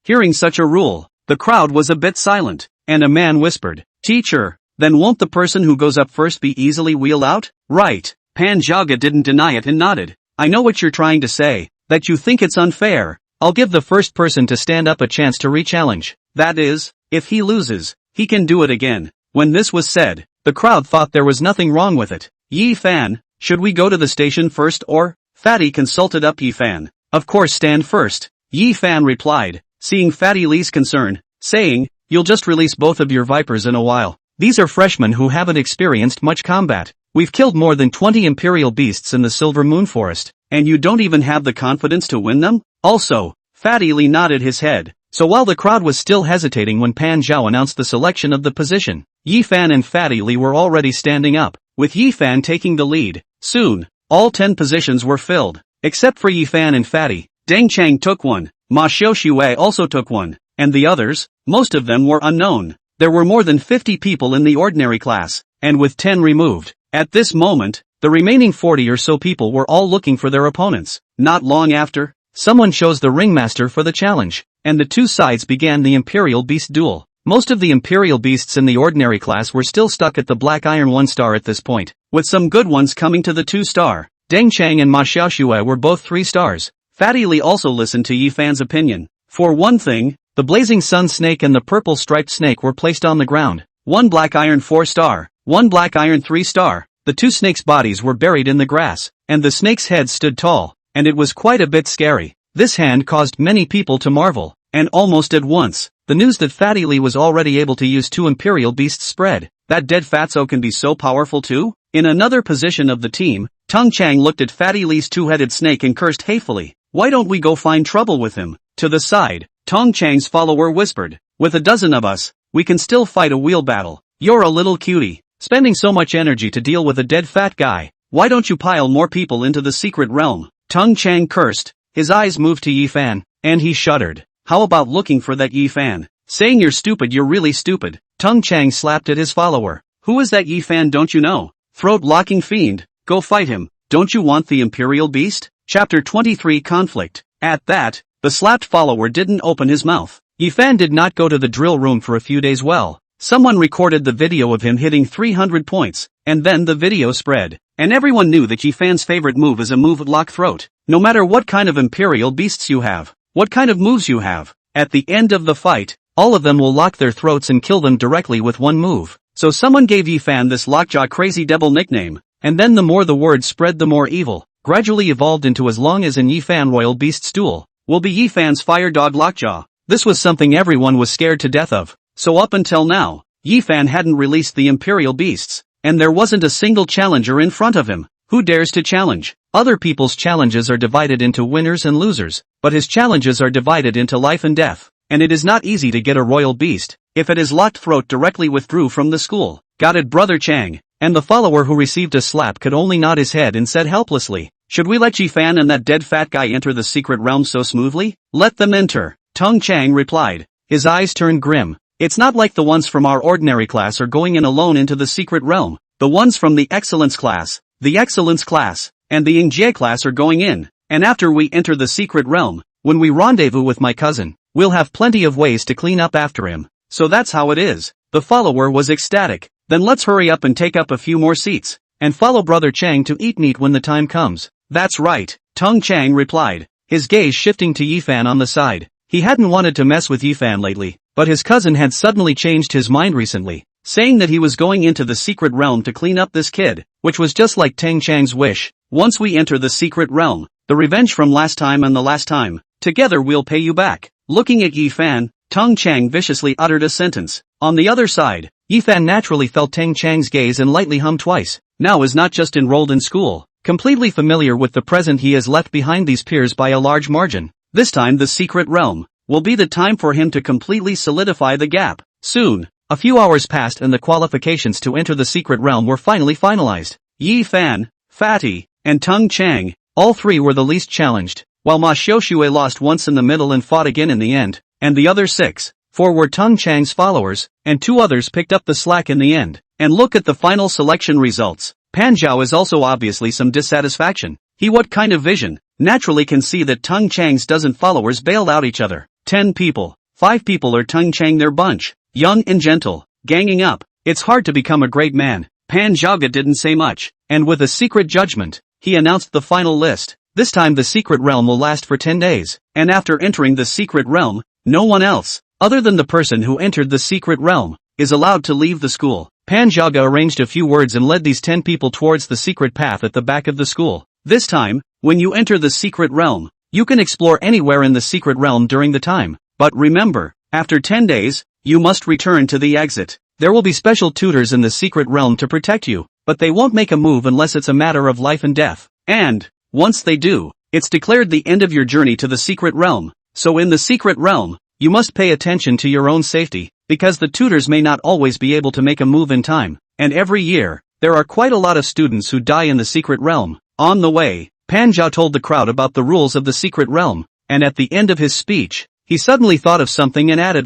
Hearing such a rule, the crowd was a bit silent, and a man whispered, Teacher, then won't the person who goes up first be easily wheeled out? Right. Pan Zhao didn't deny it and nodded. I know what you're trying to say, that you think it's unfair. I'll give the first person to stand up a chance to re-challenge. That is, if he loses, he can do it again. When this was said, the crowd thought there was nothing wrong with it. Yi Fan, should we go to the station first or? Fatty consulted up Yi Fan. Of course, stand first. Yi Fan replied, seeing Fatty Li's concern, saying, you'll just release both of your vipers in a while. These are freshmen who haven't experienced much combat. We've killed more than 20 imperial beasts in the Silver Moon Forest, and you don't even have the confidence to win them? Also, Fatty Li nodded his head. So while the crowd was still hesitating when Pan Zhao announced the selection of the position, Yi Fan and Fatty Li were already standing up, with Yi Fan taking the lead. Soon, all 10 positions were filled, except for Yi Fan and Fatty. Deng Chang took one, Ma Xiaoxue also took one, and the others, most of them were unknown. There were more than 50 people in the ordinary class, and with 10 removed, at this moment, the remaining 40 or so people were all looking for their opponents. Not long after, someone chose the ringmaster for the challenge, and the two sides began the Imperial Beast duel. Most of the Imperial Beasts in the ordinary class were still stuck at the Black Iron 1-star at this point, with some good ones coming to the 2-star. Deng Chang and Ma Xiaoxue were both 3 stars. Fatty Li also listened to Yi Fan's opinion. For one thing, the Blazing Sun Snake and the Purple Striped Snake were placed on the ground. One Black Iron 4-star, one Black Iron 3-star. The two snakes' bodies were buried in the grass, and the snake's head stood tall, and it was quite a bit scary. This hand caused many people to marvel, and almost at once, the news that Fatty Li was already able to use 2 Imperial Beasts spread. That dead fatso can be so powerful too? In another position of the team, Tung Chang looked at Fatty Li's 2-headed snake and cursed hatefully. Why don't we go find trouble with him? To the side, Tung Chang's follower whispered, with a dozen of us, we can still fight a wheel battle. You're a little cutie, spending so much energy to deal with a dead fat guy. Why don't you pile more people into the secret realm? Tung Chang cursed, his eyes moved to Yi Fan, and he shuddered. How about looking for that Yi Fan? Saying you're stupid, you're really stupid. Tung Chang slapped at his follower. Who is that Yi Fan, don't you know? Throat-locking fiend, go fight him. Don't you want the Imperial Beast? Chapter 23 Conflict. At that, the slapped follower didn't open his mouth. Yi Fan did not go to the drill room for a few days. Well, someone recorded the video of him hitting 300 points, and then the video spread, and everyone knew that Yi Fan's favorite move is a move lock throat. No matter what kind of Imperial Beasts you have, what kind of moves you have, at the end of the fight, all of them will lock their throats and kill them directly with one move. So someone gave Yi Fan this lockjaw crazy devil nickname. And then the more the word spread, the more evil, gradually evolved into as long as an Yifan royal beast's duel will be Yifan's fire dog Lockjaw. This was something everyone was scared to death of, so up until now, Yifan hadn't released the imperial beasts, and there wasn't a single challenger in front of him. Who dares to challenge? Other people's challenges are divided into winners and losers, but his challenges are divided into life and death, and it is not easy to get a royal beast. If it is locked, throat directly withdrew from the school. Got it, Brother Chang? And the follower who received a slap could only nod his head and said helplessly, should we let Yifan and that dead fat guy enter the secret realm so smoothly? Let them enter, Tung Chang replied. His eyes turned grim. It's not like the ones from our ordinary class are going in alone into the secret realm. The ones from the excellence class, and the Yingjie class are going in, and after we enter the secret realm, when we rendezvous with my cousin, we'll have plenty of ways to clean up after him. So that's how it is. The follower was ecstatic. Then let's hurry up and take up a few more seats, and follow Brother Chang to eat meat when the time comes. That's right, Tung Chang replied, his gaze shifting to Yifan on the side. He hadn't wanted to mess with Yifan lately, but his cousin had suddenly changed his mind recently, saying that he was going into the secret realm to clean up this kid, which was just like Tung Chang's wish. Once we enter the secret realm, the revenge from last time and the last time, together we'll pay you back. Looking at Yifan, Tung Chang viciously uttered a sentence. On the other side, Yifan naturally felt Tung Chang's gaze and lightly hummed twice. Now is not just enrolled in school, completely familiar with the present, he has left behind these peers by a large margin. This time the secret realm will be the time for him to completely solidify the gap. Soon, a few hours passed and the qualifications to enter the secret realm were finally finalized. Yifan, Fatty, and Tung Chang, all three were the least challenged, while Ma Xiaoxue lost once in the middle and fought again in the end, and the other 4 were Tung Chang's followers, and 2 others picked up the slack in the end. And look at the final selection results. Pan Zhao is also obviously some dissatisfaction. He what kind of vision? Naturally can see that Tung Chang's dozen followers bailed out each other. 10 people, 5 people are Tung Chang their bunch, young and gentle, ganging up. It's hard to become a great man. Pan Zhaga didn't say much, and with a secret judgment, he announced the final list. This time the secret realm will last for 10 days, and after entering the secret realm, no one else, other than the person who entered the secret realm, is allowed to leave the school. Pan Zhaga arranged a few words and led these 10 people towards the secret path at the back of the school. This time, when you enter the secret realm, you can explore anywhere in the secret realm during the time. But remember, after 10 days, you must return to the exit. There will be special tutors in the secret realm to protect you, but they won't make a move unless it's a matter of life and death. And, once they do, it's declared the end of your journey to the secret realm. So in the secret realm, you must pay attention to your own safety, because the tutors may not always be able to make a move in time, and every year, there are quite a lot of students who die in the secret realm. On the way, Pan Zhao told the crowd about the rules of the secret realm, and at the end of his speech, he suddenly thought of something and added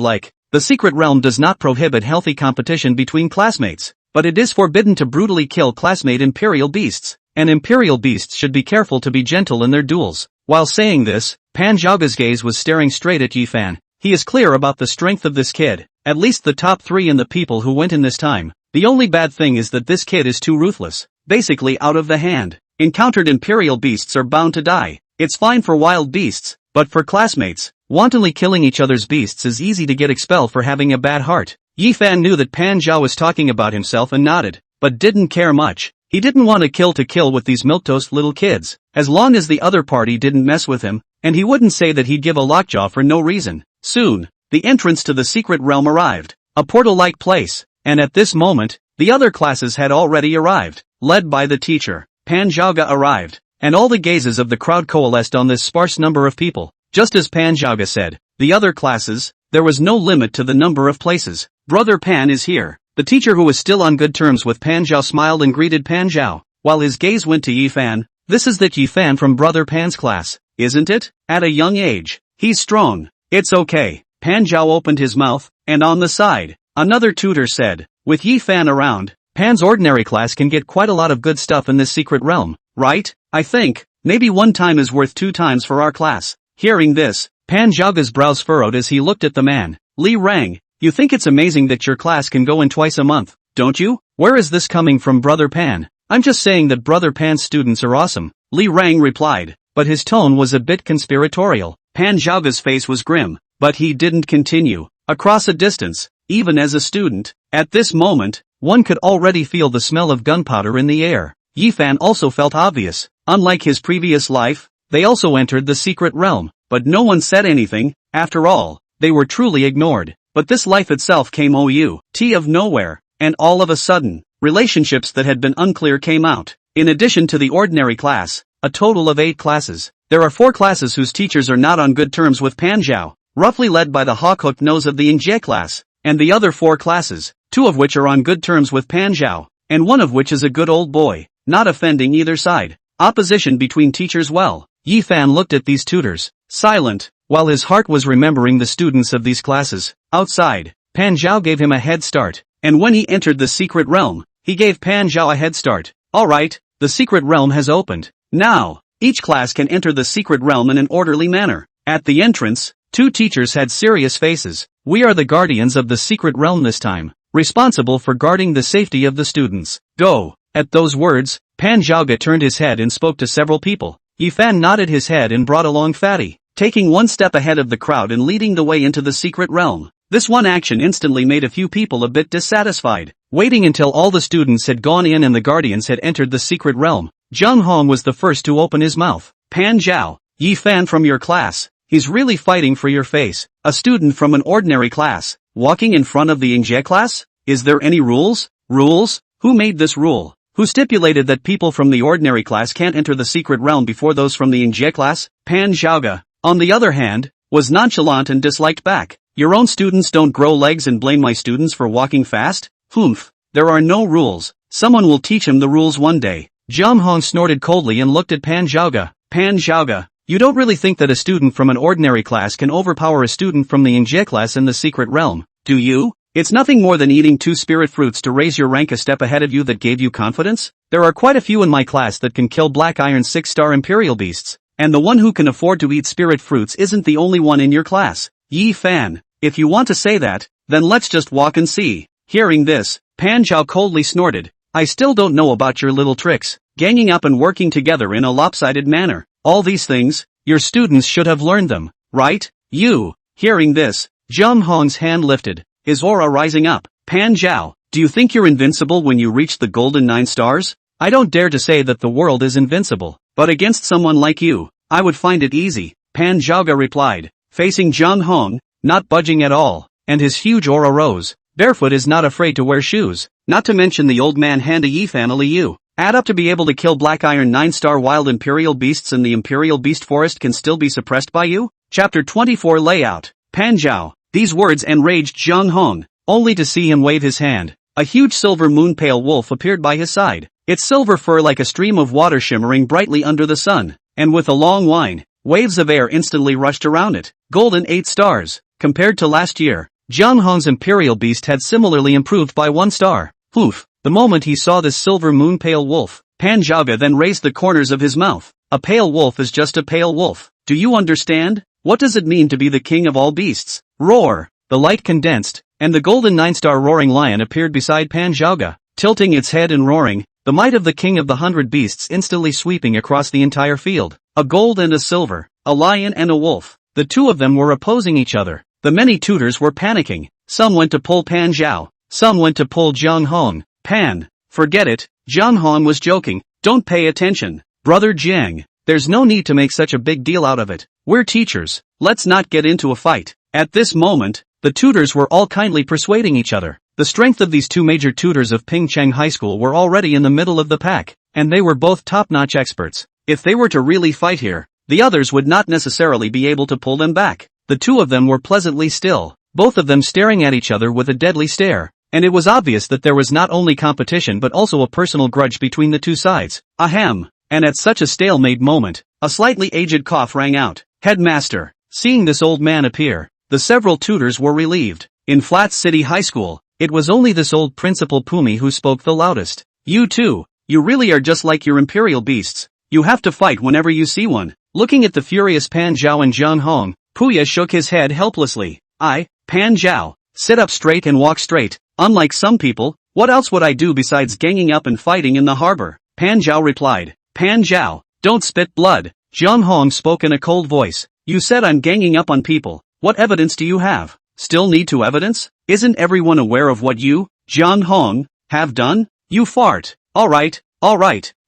the secret realm does not prohibit healthy competition between classmates, but it is forbidden to brutally kill classmate imperial beasts, and imperial beasts should be careful to be gentle in their duels. While saying this, Pan Zhao's gaze was staring straight at Yifan. He is clear about the strength of this kid, at least the top 3 in the people who went in this time. The only bad thing is that this kid is too ruthless, basically out of the hand. Encountered imperial beasts are bound to die. It's fine for wild beasts, but for classmates, wantonly killing each other's beasts is easy to get expelled for having a bad heart. Yifan knew that Pan Zhao was talking about himself and nodded, but didn't care much. He didn't want to kill with these milquetoast little kids, as long as the other party didn't mess with him, and he wouldn't say that he'd give a lockjaw for no reason. Soon, the entrance to the secret realm arrived, a portal-like place, and at this moment, the other classes had already arrived, led by the teacher. Pan Zhaga arrived, and all the gazes of the crowd coalesced on this sparse number of people. Just as Pan Zhaga said, the other classes, there was no limit to the number of places. Brother Pan is here. The teacher, who was still on good terms with Pan Zhao, smiled and greeted Pan Zhao, while his gaze went to Yifan. This is that Yifan from Brother Pan's class, isn't it? At a young age, he's strong. It's okay. Pan Zhao opened his mouth, and on the side, another tutor said, with Yifan around, Pan's ordinary class can get quite a lot of good stuff in this secret realm, right? I think, maybe 1 time is worth 2 times for our class. Hearing this, Pan Zhao's brows furrowed as he looked at the man. Li Rang, you think it's amazing that your class can go in twice a month, don't you? Where is this coming from, Brother Pan? I'm just saying that Brother Pan's students are awesome, Li Rang replied, but his tone was a bit conspiratorial. Pan Zhao's face was grim, but he didn't continue. Across a distance, even as a student, at this moment, one could already feel the smell of gunpowder in the air. Yifan also felt obvious. Unlike his previous life, they also entered the secret realm, but no one said anything. After all, they were truly ignored. But this life itself came out of nowhere, and all of a sudden, relationships that had been unclear came out. In addition to the ordinary class, a total of 8 classes. There are 4 classes whose teachers are not on good terms with Pan Zhao, roughly led by the hawk-hooked nose of the Injie class, and the other 4 classes, 2 of which are on good terms with Pan Zhao, and 1 of which is a good old boy, not offending either side. Opposition between teachers. Well, Yifan looked at these tutors, silent, while his heart was remembering the students of these classes. Outside, Pan Zhao gave him a head start, and when he entered the secret realm, he gave Pan Zhao a head start. Alright, the secret realm has opened. Now, each class can enter the secret realm in an orderly manner. At the entrance, 2 teachers had serious faces. We are the guardians of the secret realm this time, responsible for guarding the safety of the students. Go. At those words, Pan Zhaoga turned his head and spoke to several people. Yifan nodded his head and brought along Fatty, taking one step ahead of the crowd and leading the way into the secret realm. This one action instantly made a few people a bit dissatisfied. Waiting until all the students had gone in and the guardians had entered the secret realm, Zhang Hong was the first to open his mouth. Pan Zhao, Yifan from your class, he's really fighting for your face. A student from an ordinary class, walking in front of the Injie class? Is there any rules? Rules? Who made this rule? Who stipulated that people from the ordinary class can't enter the secret realm before those from the Injie class? Pan Zhaoga, on the other hand, was nonchalant and disliked back. Your own students don't grow legs and blame my students for walking fast? Humph, there are no rules. Someone will teach him the rules one day. Zhang Hong snorted coldly and looked at Pan Zhaoga. Pan Zhaoga, you don't really think that a student from an ordinary class can overpower a student from the Injie class in the secret realm, do you? It's nothing more than eating 2 spirit fruits to raise your rank a step ahead of you that gave you confidence? There are quite a few in my class that can kill Black Iron 6-star Imperial beasts, and the one who can afford to eat spirit fruits isn't the only one in your class. Yifan, if you want to say that, then let's just walk and see. Hearing this, Pan Zhao coldly snorted. I still don't know about your little tricks, ganging up and working together in a lopsided manner. All these things, your students should have learned them, right? You. Hearing this, Zhang Hong's hand lifted, his aura rising up. Pan Zhao, do you think you're invincible when you reach the golden 9 stars? I don't dare to say that the world is invincible, but against someone like you, I would find it easy. Pan Zhaoga replied, facing Zhang Hong, not budging at all, and his huge aura rose. Barefoot is not afraid to wear shoes, not to mention the old man Handa Yifan a Liu. Add up to be able to kill Black Iron 9-star wild Imperial beasts and the Imperial Beast Forest can still be suppressed by you? Chapter 24 Layout. Pan Zhao. These words enraged Zhang Hong, only to see him wave his hand. A huge silver moon-pale wolf appeared by his side, its silver fur like a stream of water shimmering brightly under the sun, and with a long whine, waves of air instantly rushed around it. Golden 8 stars. Compared to last year, Zhang Hong's Imperial Beast had similarly improved by 1 star. Poof! The moment he saw this silver moon-pale wolf, Pan Zhaoga then raised the corners of his mouth. A pale wolf is just a pale wolf. Do you understand? What does it mean to be the king of all beasts? Roar! The light condensed, and the golden 9-star roaring lion appeared beside Pan Zhaoga, tilting its head and roaring, the might of the king of the 100 beasts instantly sweeping across the entire field. A gold and a silver, a lion and a wolf. The 2 of them were opposing each other. The many tutors were panicking. Some went to pull Pan Zhao, some went to pull Zhang Hong. Pan, forget it, Zhang Hong was joking, don't pay attention. Brother Jiang, there's no need to make such a big deal out of it. We're teachers, let's not get into a fight. At this moment, the tutors were all kindly persuading each other. The strength of these 2 major tutors of Pingcheng High School were already in the middle of the pack, and they were both top-notch experts. If they were to really fight here, the others would not necessarily be able to pull them back. The 2 of them were pleasantly still, both of them staring at each other with a deadly stare, and it was obvious that there was not only competition but also a personal grudge between the 2 sides. Ahem! And at such a stalemate moment, a slightly aged cough rang out. Headmaster, seeing this old man appear, the several tutors were relieved. In Flat City High School, it was only this old Principal Pumi who spoke the loudest. You too, you really are just like your Imperial beasts. You have to fight whenever you see one. Looking at the furious Pan Zhao and Zhang Hong, Puya shook his head helplessly. Pan Zhao, sit up straight and walk straight. Unlike some people, what else would I do besides ganging up and fighting in the harbor? Pan Zhao replied. Pan Zhao, don't spit blood. Zhang Hong spoke in a cold voice. You said I'm ganging up on people. What evidence do you have? Still need to evidence? Isn't everyone aware of what you, Zhang Hong, have done? You fart. Alright.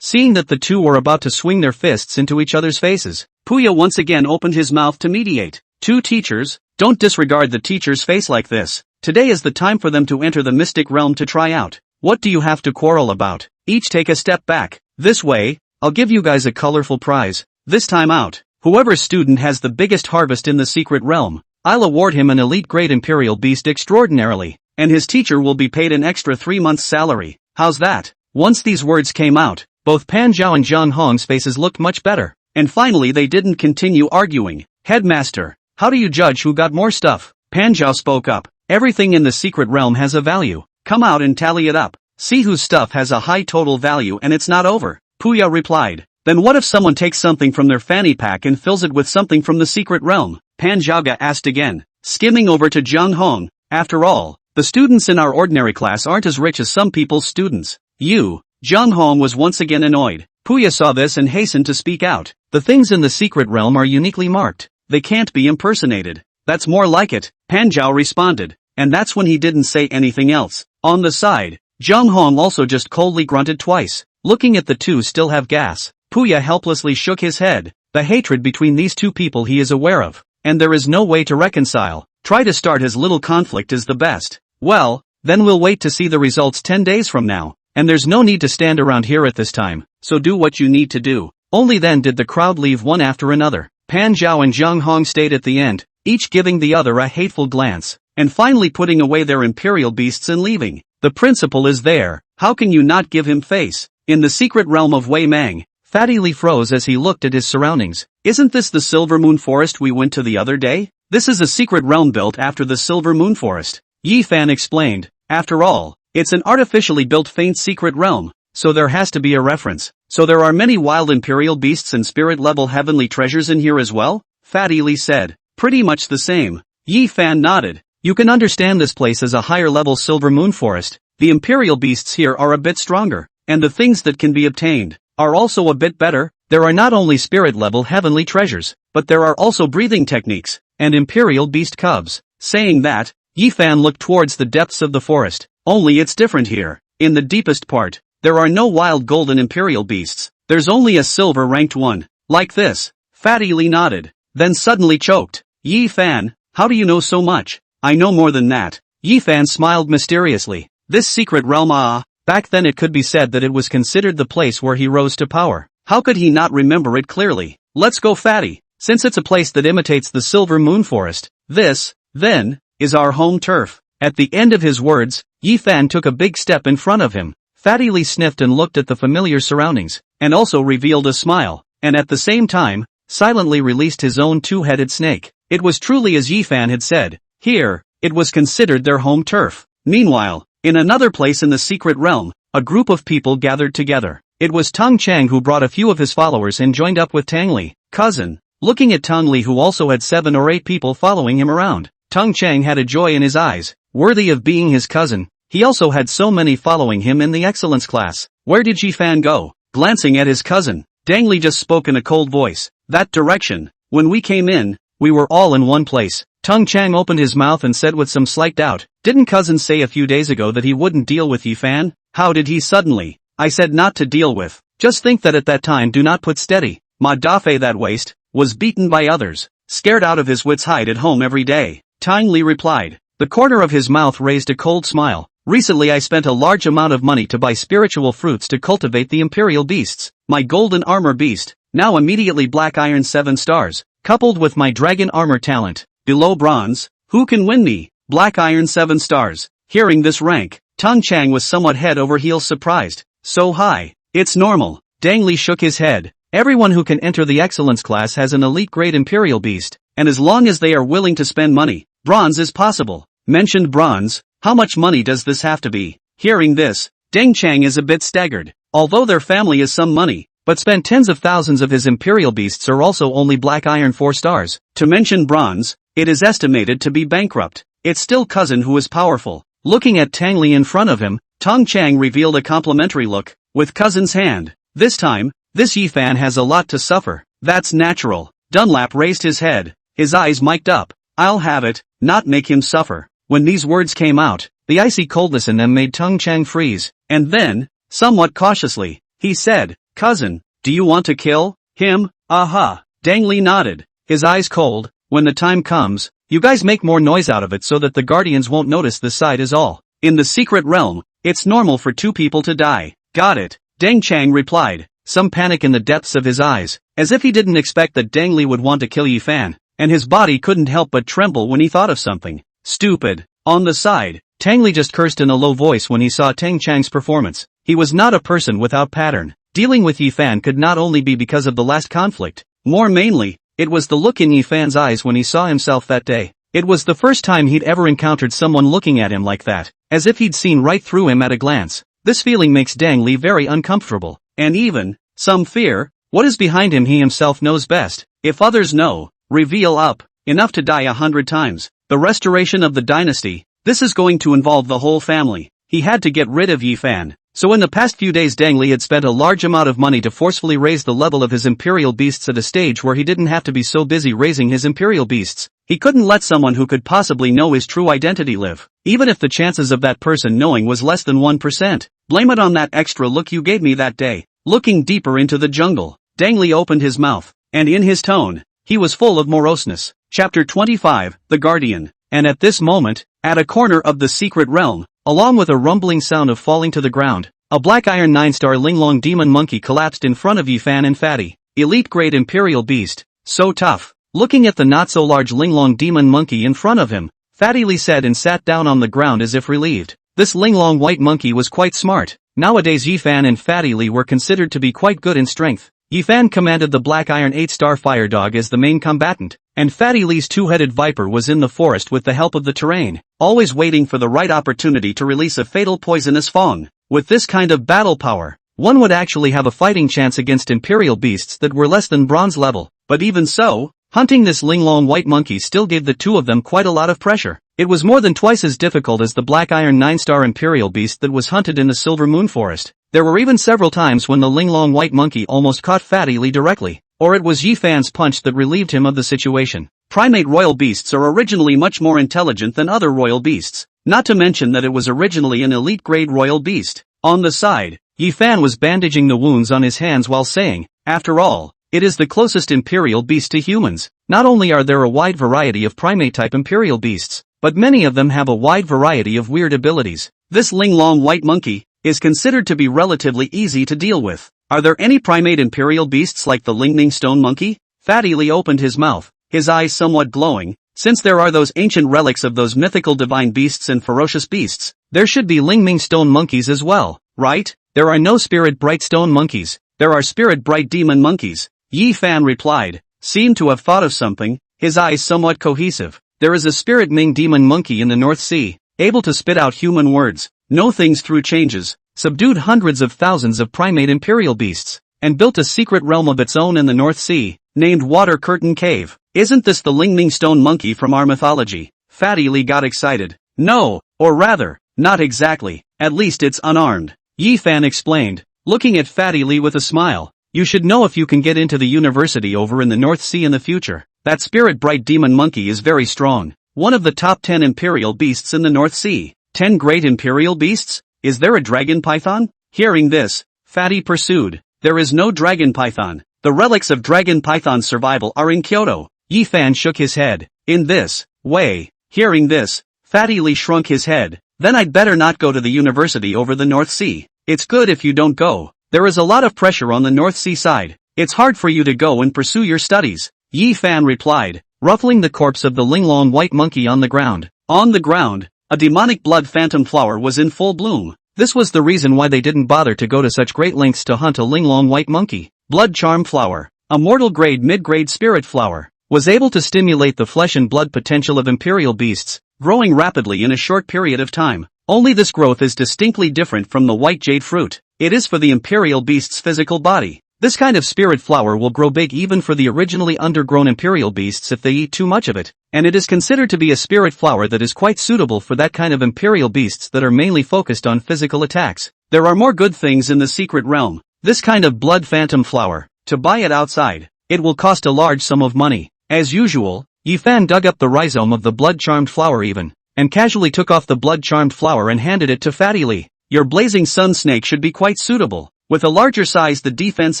Seeing that the two were about to swing their fists into each other's faces, Puya once again opened his mouth to mediate. Two teachers, don't disregard the teacher's face like this. Today is the time for them to enter the mystic realm to try out. What do you have to quarrel about? Each take a step back. This way, I'll give you guys a colorful prize. This time out, whoever student has the biggest harvest in the secret realm, I'll award him an elite grade Imperial Beast extraordinarily, and his teacher will be paid an extra 3 months' salary. How's that? Once these words came out, both Pan Zhao and Zhang Hong's faces looked much better, and finally they didn't continue arguing. Headmaster, how do you judge who got more stuff? Pan Zhao spoke up. Everything in the secret realm has a value. Come out and tally it up. See whose stuff has a high total value and it's not over. Puya replied. Then what if someone takes something from their fanny pack and fills it with something from the secret realm? Pan Zhaoga asked again, skimming over to Zhang Hong. After all, the students in our ordinary class aren't as rich as some people's students. Zhang Hong was once again annoyed. Puya saw this and hastened to speak out. The things in the secret realm are uniquely marked. They can't be impersonated. That's more like it, Pan Zhao responded, and that's when he didn't say anything else. On the side, Zhang Hong also just coldly grunted twice. Looking at the two still have gas, Puya helplessly shook his head. The hatred between these two people he is aware of, and there is no way to reconcile. Try to start as little conflict as the best. Well, then we'll wait to see the results 10 days from now, and there's no need to stand around here at this time, so do what you need to do. Only then did the crowd leave one after another. Pan Zhao and Zhang Hong stayed at the end, each giving the other a hateful glance, and finally putting away their imperial beasts and leaving. The principal is there, how can you not give him face? In the secret realm of Wei Mang, Fatty Li froze as he looked at his surroundings. Isn't this the Silver Moon Forest we went to the other day? This is a secret realm built after the Silver Moon Forest. Yi Fan explained. After all, it's an artificially built faint secret realm, so there has to be a reference. So there are many wild imperial beasts and spirit-level heavenly treasures in here as well? Fatty Li said. Pretty much the same. Yi Fan nodded. You can understand this place as a higher-level Silver Moon Forest. The imperial beasts here are a bit stronger, and the things that can be obtained are also a bit better. There are not only spirit-level heavenly treasures, but there are also breathing techniques, and imperial beast cubs. Saying that, Yi Fan looked towards the depths of the forest. Only it's different here. In the deepest part, there are no wild golden imperial beasts. There's only a silver-ranked one. Like this. Fatty Li nodded, then suddenly choked. Yi Fan, how do you know so much? I know more than that. Yi Fan smiled mysteriously. This secret realm back then it could be said that it was considered the place where he rose to power. How could he not remember it clearly? Let's go Fatty. Since it's a place that imitates the Silver Moon Forest, this, then, is our home turf. At the end of his words, Yi Fan took a big step in front of him. Fatty Li sniffed and looked at the familiar surroundings, and also revealed a smile, and at the same time, silently released his own two-headed snake. It was truly as Yi Fan had said. Here, it was considered their home turf. Meanwhile, in another place in the secret realm, a group of people gathered together. It was Tang Chang who brought a few of his followers and joined up with Tang Li, cousin. Looking at Tang Li who also had 7 or 8 people following him around, Tang Chang had a joy in his eyes, worthy of being his cousin. He also had so many following him in the excellence class. Where did Yi Fan go? Glancing at his cousin, Dang Li just spoke in a cold voice. That direction. When we came in, we were all in one place. Tang Chang opened his mouth and said with some slight doubt, didn't cousin say a few days ago that he wouldn't deal with Yi Fan? How did he suddenly? I said not to deal with. Just think that at that time do not put steady. Ma Dafei that waste, was beaten by others. Scared out of his wits hide at home every day. Tang Li replied. The corner of his mouth raised a cold smile. Recently I spent a large amount of money to buy spiritual fruits to cultivate the imperial beasts. My golden armor beast, now immediately black iron 7 stars, coupled with my dragon armor talent, below bronze, who can win me? Black iron 7 stars. Hearing this rank, Tang Chang was somewhat head over heels surprised. So high. It's normal. Dang Li shook his head. Everyone who can enter the excellence class has an elite grade imperial beast, and as long as they are willing to spend money, bronze is possible. Mentioned bronze, how much money does this have to be? Hearing this, Deng Chang is a bit staggered. Although their family is some money, but spent tens of thousands of his imperial beasts are also only black iron 4 stars. To mention bronze, it is estimated to be bankrupt. It's still cousin who is powerful. Looking at Tang Li in front of him, Tang Chang revealed a complimentary look, with cousin's hand. This time, this Yi Fan has a lot to suffer. That's natural. Dunlap raised his head, his eyes mic'd up. I'll have it, not make him suffer. When these words came out, the icy coldness in them made Tang Chang freeze, and then, somewhat cautiously, he said. Cousin, do you want to kill him? Aha. Dang Li nodded, his eyes cold. When the time comes, you guys make more noise out of it so that the guardians won't notice this side is all. In the secret realm, it's normal for 2 people to die. Got it, Deng Chang replied, some panic in the depths of his eyes, as if he didn't expect that Deng Li would want to kill Yi Fan, and his body couldn't help but tremble when he thought of something. Stupid. On the side, Tang Li just cursed in a low voice when he saw Deng Chang's performance. He was not a person without pattern. Dealing with Yi Fan could not only be because of the last conflict. More mainly, it was the look in Yi Fan's eyes when he saw himself that day. It was the first time he'd ever encountered someone looking at him like that, as if he'd seen right through him at a glance. This feeling makes Deng Li very uncomfortable, and even some fear. What is behind him he himself knows best. If others know, reveal up, enough to die 100 times. The restoration of the dynasty, this is going to involve the whole family. He had to get rid of Yi Fan. So in the past few days Deng Li had spent a large amount of money to forcefully raise the level of his imperial beasts at a stage where he didn't have to be so busy raising his imperial beasts. He couldn't let someone who could possibly know his true identity live, even if the chances of that person knowing was less than 1%. Blame it on that extra look you gave me that day. Looking deeper into the jungle, Deng Li opened his mouth, and in his tone, he was full of moroseness. Chapter 25, The Guardian. And at this moment, at a corner of the secret realm, along with a rumbling sound of falling to the ground, a black iron 9-star Linglong demon monkey collapsed in front of Yi Fan and Fatty. Elite grade imperial beast, so tough. Looking at the not so large Linglong demon monkey in front of him, Fatty Li said and sat down on the ground as if relieved. This Linglong white monkey was quite smart. Nowadays Yi Fan and Fatty Li were considered to be quite good in strength. Yi Fan commanded the black iron 8-star fire dog as the main combatant, and Fatty Li's 2-headed viper was in the forest with the help of the terrain, always waiting for the right opportunity to release a fatal poisonous fong. With this kind of battle power, one would actually have a fighting chance against imperial beasts that were less than bronze level. But even so, hunting this Linglong white monkey still gave the two of them quite a lot of pressure. It was more than twice as difficult as the black iron 9-star imperial beast that was hunted in the Silver Moon Forest. There were even several times when the Linglong white monkey almost caught Fatty Li directly, or it was Yi Fan's punch that relieved him of the situation. Primate royal beasts are originally much more intelligent than other royal beasts, not to mention that it was originally an elite grade royal beast. On the side, Yi Fan was bandaging the wounds on his hands while saying, after all, it is the closest imperial beast to humans. Not only are there a wide variety of primate-type imperial beasts, but many of them have a wide variety of weird abilities. This Linglong white monkey is considered to be relatively easy to deal with. Are there any primate imperial beasts like the Lingning stone monkey? Fatty Li opened his mouth, his eyes somewhat glowing. Since there are those ancient relics of those mythical divine beasts and ferocious beasts, there should be Lingming stone monkeys as well, right? There are no spirit bright stone monkeys, there are spirit bright demon monkeys. Yi Fan replied, seemed to have thought of something, his eyes somewhat cohesive. There is a spirit Ming demon monkey in the North Sea, able to spit out human words, know things through changes, subdued hundreds of thousands of primate imperial beasts, and built a secret realm of its own in the North Sea, named Water Curtain Cave. Isn't this the Lingming stone monkey from our mythology? Fatty Li got excited. No, or rather, not exactly, at least it's unarmed. Yi Fan explained, looking at Fatty Li with a smile. You should know if you can get into the university over in the North Sea in the future. That spirit bright demon monkey is very strong. One of the top 10 imperial beasts in the North Sea. 10 great imperial beasts? Is there a dragon python? Hearing this, Fatty pursued. There is no dragon python. The relics of dragon python's survival are in Kyoto. Yi Fan shook his head. In this way. Hearing this, Fatty Li shrunk his head. Then I'd better not go to the university over the North Sea. It's good if you don't go. There is a lot of pressure on the North Sea side. It's hard for you to go and pursue your studies. Yi Fan replied, ruffling the corpse of the Linglong white monkey on the ground. On the ground, a demonic blood phantom flower was in full bloom. This was the reason why they didn't bother to go to such great lengths to hunt a Linglong white monkey. Blood charm flower, a mortal grade mid-grade spirit flower, was able to stimulate the flesh and blood potential of imperial beasts, growing rapidly in a short period of time. Only this growth is distinctly different from the white jade fruit. It is for the imperial beast's physical body. This kind of spirit flower will grow big even for the originally undergrown imperial beasts if they eat too much of it, and it is considered to be a spirit flower that is quite suitable for that kind of imperial beasts that are mainly focused on physical attacks. There are more good things in the secret realm. This kind of blood phantom flower, to buy it outside, it will cost a large sum of money. As usual, Yi Fan dug up the rhizome of the blood-charmed flower even, and casually took off the blood-charmed flower and handed it to Fatty Li. Your blazing sun snake should be quite suitable. With a larger size the defense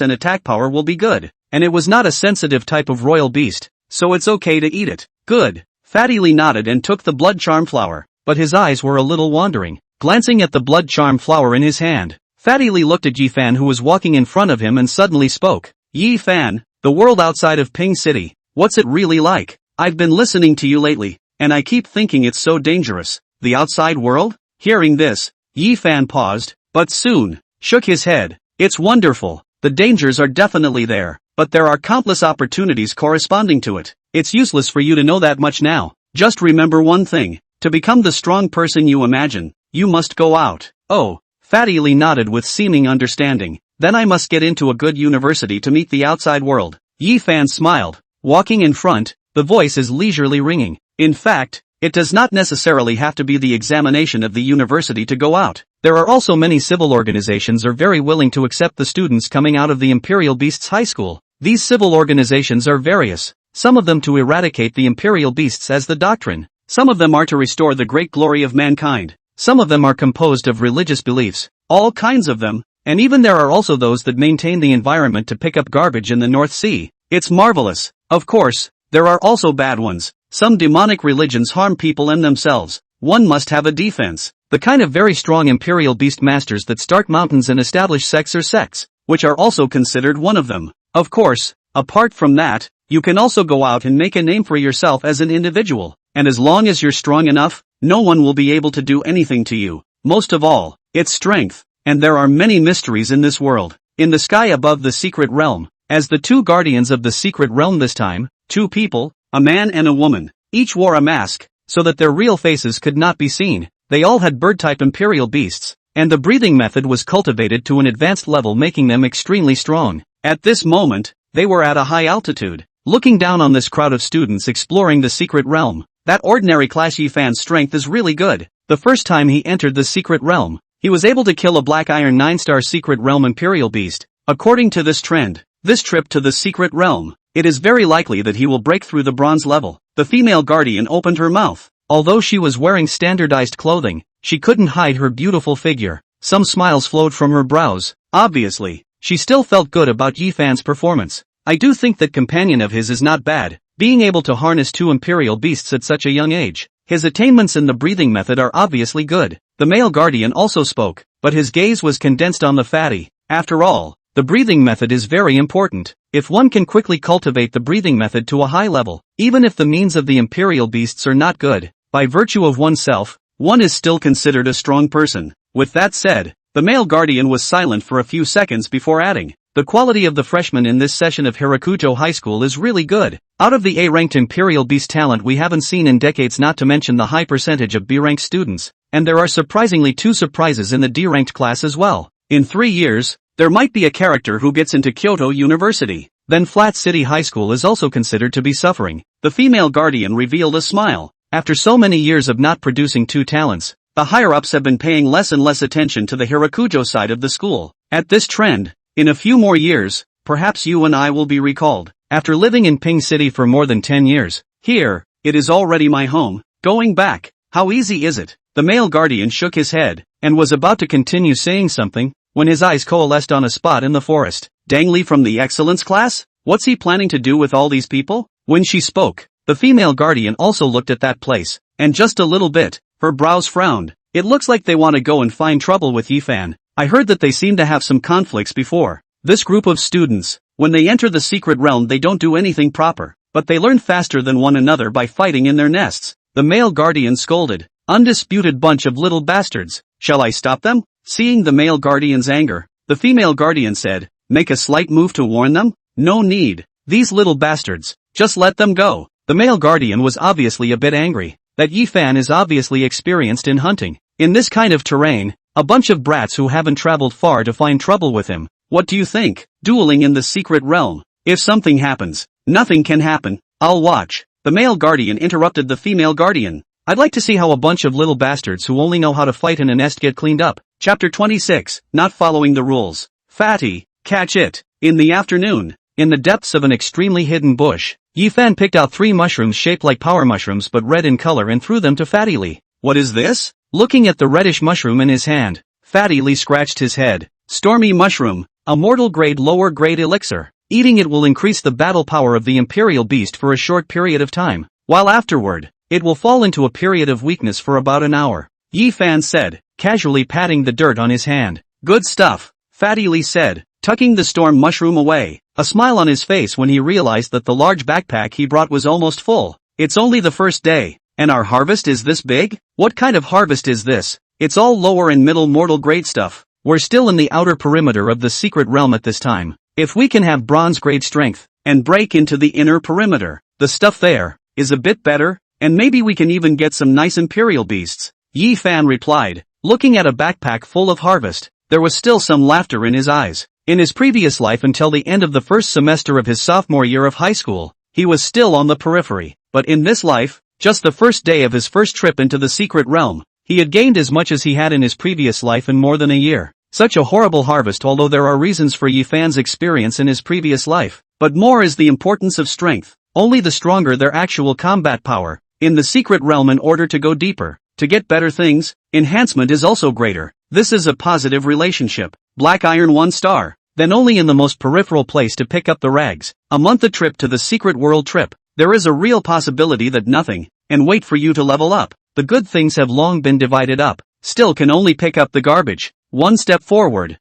and attack power will be good. And it was not a sensitive type of royal beast, so it's okay to eat it. Good. Fatty Lee nodded and took the blood charm flower, but his eyes were a little wandering. Glancing at the blood charm flower in his hand, Fatty Lee looked at Yi Fan who was walking in front of him and suddenly spoke. Yi Fan, the world outside of Ping City, what's it really like? I've been listening to you lately, and I keep thinking it's so dangerous. The outside world? Hearing this, Yi Fan paused, but soon shook his head. It's wonderful. The dangers are definitely there, but there are countless opportunities corresponding to it. It's useless for you to know that much now. Just remember one thing. To become the strong person you imagine, you must go out. Oh, Fatty Lee nodded with seeming understanding. Then I must get into a good university to meet the outside world. Yi Fan smiled. Walking in front, the voice is leisurely ringing. In fact, it does not necessarily have to be the examination of the university to go out. There are also many civil organizations are very willing to accept the students coming out of the Imperial Beasts High School. These civil organizations are various. Some of them to eradicate the Imperial Beasts as the doctrine. Some of them are to restore the great glory of mankind. Some of them are composed of religious beliefs. All kinds of them. And even there are also those that maintain the environment to pick up garbage in the North Sea. It's marvelous. Of course, there are also bad ones. Some demonic religions harm people and themselves. One must have a defense. The kind of very strong Imperial Beast Masters that start mountains and establish sects or sects, which are also considered one of them. Of course, apart from that, you can also go out and make a name for yourself as an individual. And as long as you're strong enough, no one will be able to do anything to you. Most of all, it's strength. And there are many mysteries in this world. In the sky above the secret realm, as the two guardians of the secret realm this time, two people, a man and a woman, each wore a mask, so that their real faces could not be seen. They all had bird-type imperial beasts, and the breathing method was cultivated to an advanced level making them extremely strong. At this moment, they were at a high altitude, looking down on this crowd of students exploring the secret realm. That ordinary Class Yi Fan's strength is really good. The first time he entered the secret realm, he was able to kill a black iron 9-star secret realm imperial beast. According to this trend, this trip to the secret realm, it is very likely that he will break through the bronze level. The female guardian opened her mouth. Although she was wearing standardized clothing, she couldn't hide her beautiful figure. Some smiles flowed from her brows. Obviously, she still felt good about Yi Fan's performance. I do think that companion of his is not bad, being able to harness two imperial beasts at such a young age. His attainments in the breathing method are obviously good. The male guardian also spoke, but his gaze was condensed on the fatty. After all, the breathing method is very important. If one can quickly cultivate the breathing method to a high level, even if the means of the imperial beasts are not good, by virtue of oneself, one is still considered a strong person. With that said, the male guardian was silent for a few seconds before adding, the quality of the freshmen in this session of Hirakujo High School is really good. Out of the A-ranked imperial beast talent we haven't seen in decades, not to mention the high percentage of B-ranked students, and there are surprisingly 2 surprises in the D-ranked class as well. In 3 years, there might be a character who gets into Kyoto University. Then Flat City High School is also considered to be suffering. The female guardian revealed a smile. After so many years of not producing 2 talents, the higher-ups have been paying less and less attention to the Hirakujo side of the school. At this trend, in a few more years, perhaps you and I will be recalled. After living in Ping City for more than 10 years, here, it is already my home. Going back, how easy is it? The male guardian shook his head, and was about to continue saying something, when his eyes coalesced on a spot in the forest. Dang Li from the excellence class? What's he planning to do with all these people? When she spoke, the female guardian also looked at that place, and just a little bit, her brows frowned. It looks like they want to go and find trouble with Yi Fan. I heard that they seem to have some conflicts before. This group of students, when they enter the secret realm they don't do anything proper, but they learn faster than one another by fighting in their nests. The male guardian scolded, undisputed bunch of little bastards. Shall I stop them? Seeing the male guardian's anger, the female guardian said, make a slight move to warn them? No need. These little bastards, just let them go. The male guardian was obviously a bit angry. That Yi Fan is obviously experienced in hunting. In this kind of terrain, a bunch of brats who haven't traveled far to find trouble with him. What do you think? Dueling in the secret realm. If something happens, nothing can happen. I'll watch. The male guardian interrupted the female guardian. I'd like to see how a bunch of little bastards who only know how to fight in a nest get cleaned up. Chapter 26, Not Following the Rules. Fatty, catch it. In the afternoon, in the depths of an extremely hidden bush, Yi Fan picked out 3 mushrooms shaped like power mushrooms but red in color and threw them to Fatty Lee. What is this? Looking at the reddish mushroom in his hand, Fatty Lee scratched his head. Stormy mushroom, a mortal grade lower grade elixir. Eating it will increase the battle power of the Imperial Beast for a short period of time, while afterward, it will fall into a period of weakness for about an hour. Yi Fan said, casually patting the dirt on his hand. Good stuff, Fatty Lee said, tucking the storm mushroom away, a smile on his face when he realized that the large backpack he brought was almost full. It's only the first day, and our harvest is this big? What kind of harvest is this? It's all lower and middle mortal grade stuff. We're still in the outer perimeter of the secret realm at this time. If we can have bronze grade strength, and break into the inner perimeter, the stuff there is a bit better, and maybe we can even get some nice Imperial beasts. Yi Fan replied, looking at a backpack full of harvest. There was still some laughter in his eyes. In his previous life until the end of the first semester of his sophomore year of high school, he was still on the periphery. But in this life, just the first day of his first trip into the secret realm, he had gained as much as he had in his previous life in more than a year. Such a horrible harvest, although there are reasons for Yi Fan's experience in his previous life. But more is the importance of strength. Only the stronger their actual combat power. In the secret realm, in order to go deeper, to get better things, enhancement is also greater. This is a positive relationship. Black Iron 1 star. Then only in the most peripheral place to pick up the rags. A month a trip to the secret world trip. There is a real possibility that nothing, and wait for you to level up. The good things have long been divided up. Still can only pick up the garbage. One step forward.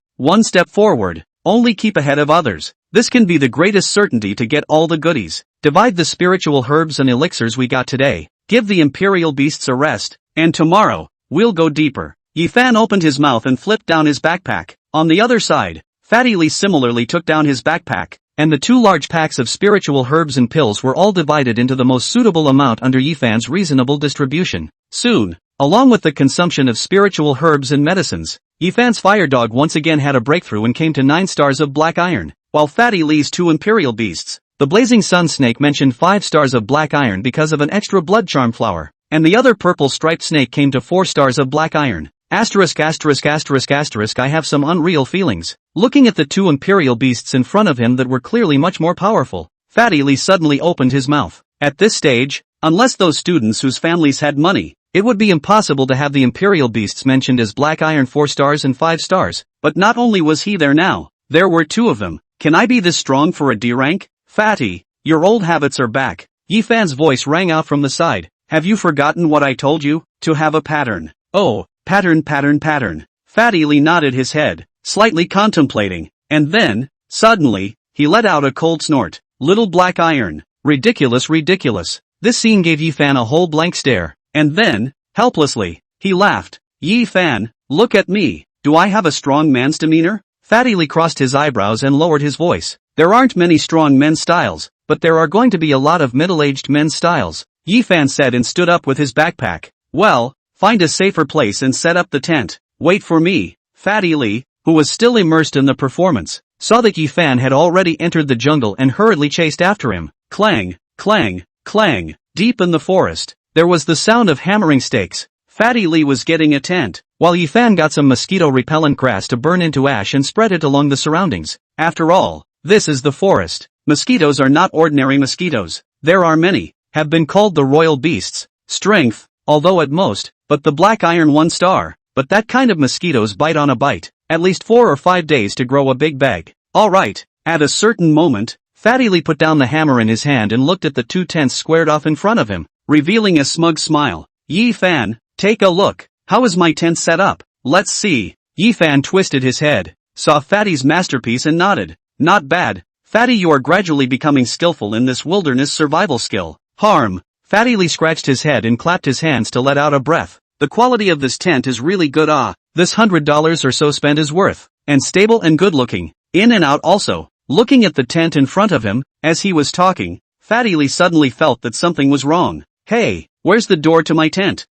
Only keep ahead of others. This can be the greatest certainty to get all the goodies. Divide the spiritual herbs and elixirs we got today. Give the Imperial Beasts a rest. And tomorrow, we'll go deeper. Yi Fan opened his mouth and flipped down his backpack. On the other side, Fatty Lee similarly took down his backpack, and the 2 large packs of spiritual herbs and pills were all divided into the most suitable amount under Yi Fan's reasonable distribution. Soon, along with the consumption of spiritual herbs and medicines, Yi Fan's fire dog once again had a breakthrough and came to 9 stars of black iron, while Fatty Lee's 2 Imperial Beasts, the blazing sun snake, mentioned 5 stars of black iron because of an extra blood charm flower, and the other purple striped snake came to 4 stars of black iron. I have some unreal feelings. Looking at the 2 Imperial Beasts in front of him that were clearly much more powerful, Fatty Lee suddenly opened his mouth. At this stage, unless those students whose families had money, it would be impossible to have the Imperial Beasts mentioned as black iron 4 stars and 5 stars. But not only was he there now, there were 2 of them. Can I be this strong for a D rank? Fatty, your old habits are back. Yi Fan's voice rang out from the side. Have you forgotten what I told you? To have a pattern. Oh, pattern. Fatty Lee nodded his head, slightly contemplating, and then, suddenly, he let out a cold snort. Little black iron. Ridiculous. This scene gave Yi Fan a whole blank stare, and then, helplessly, he laughed. Yi Fan, look at me. Do I have a strong man's demeanor? Fatty Lee crossed his eyebrows and lowered his voice. There aren't many strong men's styles, but there are going to be a lot of middle-aged men's styles, Yi Fan said and stood up with his backpack. Well, find a safer place and set up the tent. Wait for me. Fatty Lee, who was still immersed in the performance, saw that Yi Fan had already entered the jungle and hurriedly chased after him. Clang, clang, clang. Deep in the forest, there was the sound of hammering stakes. Fatty Lee was getting a tent, while Yi Fan got some mosquito-repellent grass to burn into ash and spread it along the surroundings. After all, this is the forest. Mosquitoes are not ordinary mosquitoes. There are many, have been called the royal beasts. Strength, although at most, but the black iron 1 star. But that kind of mosquitoes bite on a bite. At least 4 or 5 days to grow a big bag. Alright. At a certain moment, Fatty Lee put down the hammer in his hand and looked at the 2 tents squared off in front of him, revealing a smug smile. Yi Fan, take a look. How is my tent set up? Let's see. Yi Fan twisted his head, saw Fatty's masterpiece and nodded. Not bad. Fatty, you are gradually becoming skillful in this wilderness survival skill. Harm. Fatty Lee scratched his head and clapped his hands to let out a breath. The quality of this tent is really good. This $100 or so spent is worth, and stable and good looking, in and out also. Looking at the tent in front of him, as he was talking, Fatty Lee suddenly felt that something was wrong. Hey, where's the door to my tent?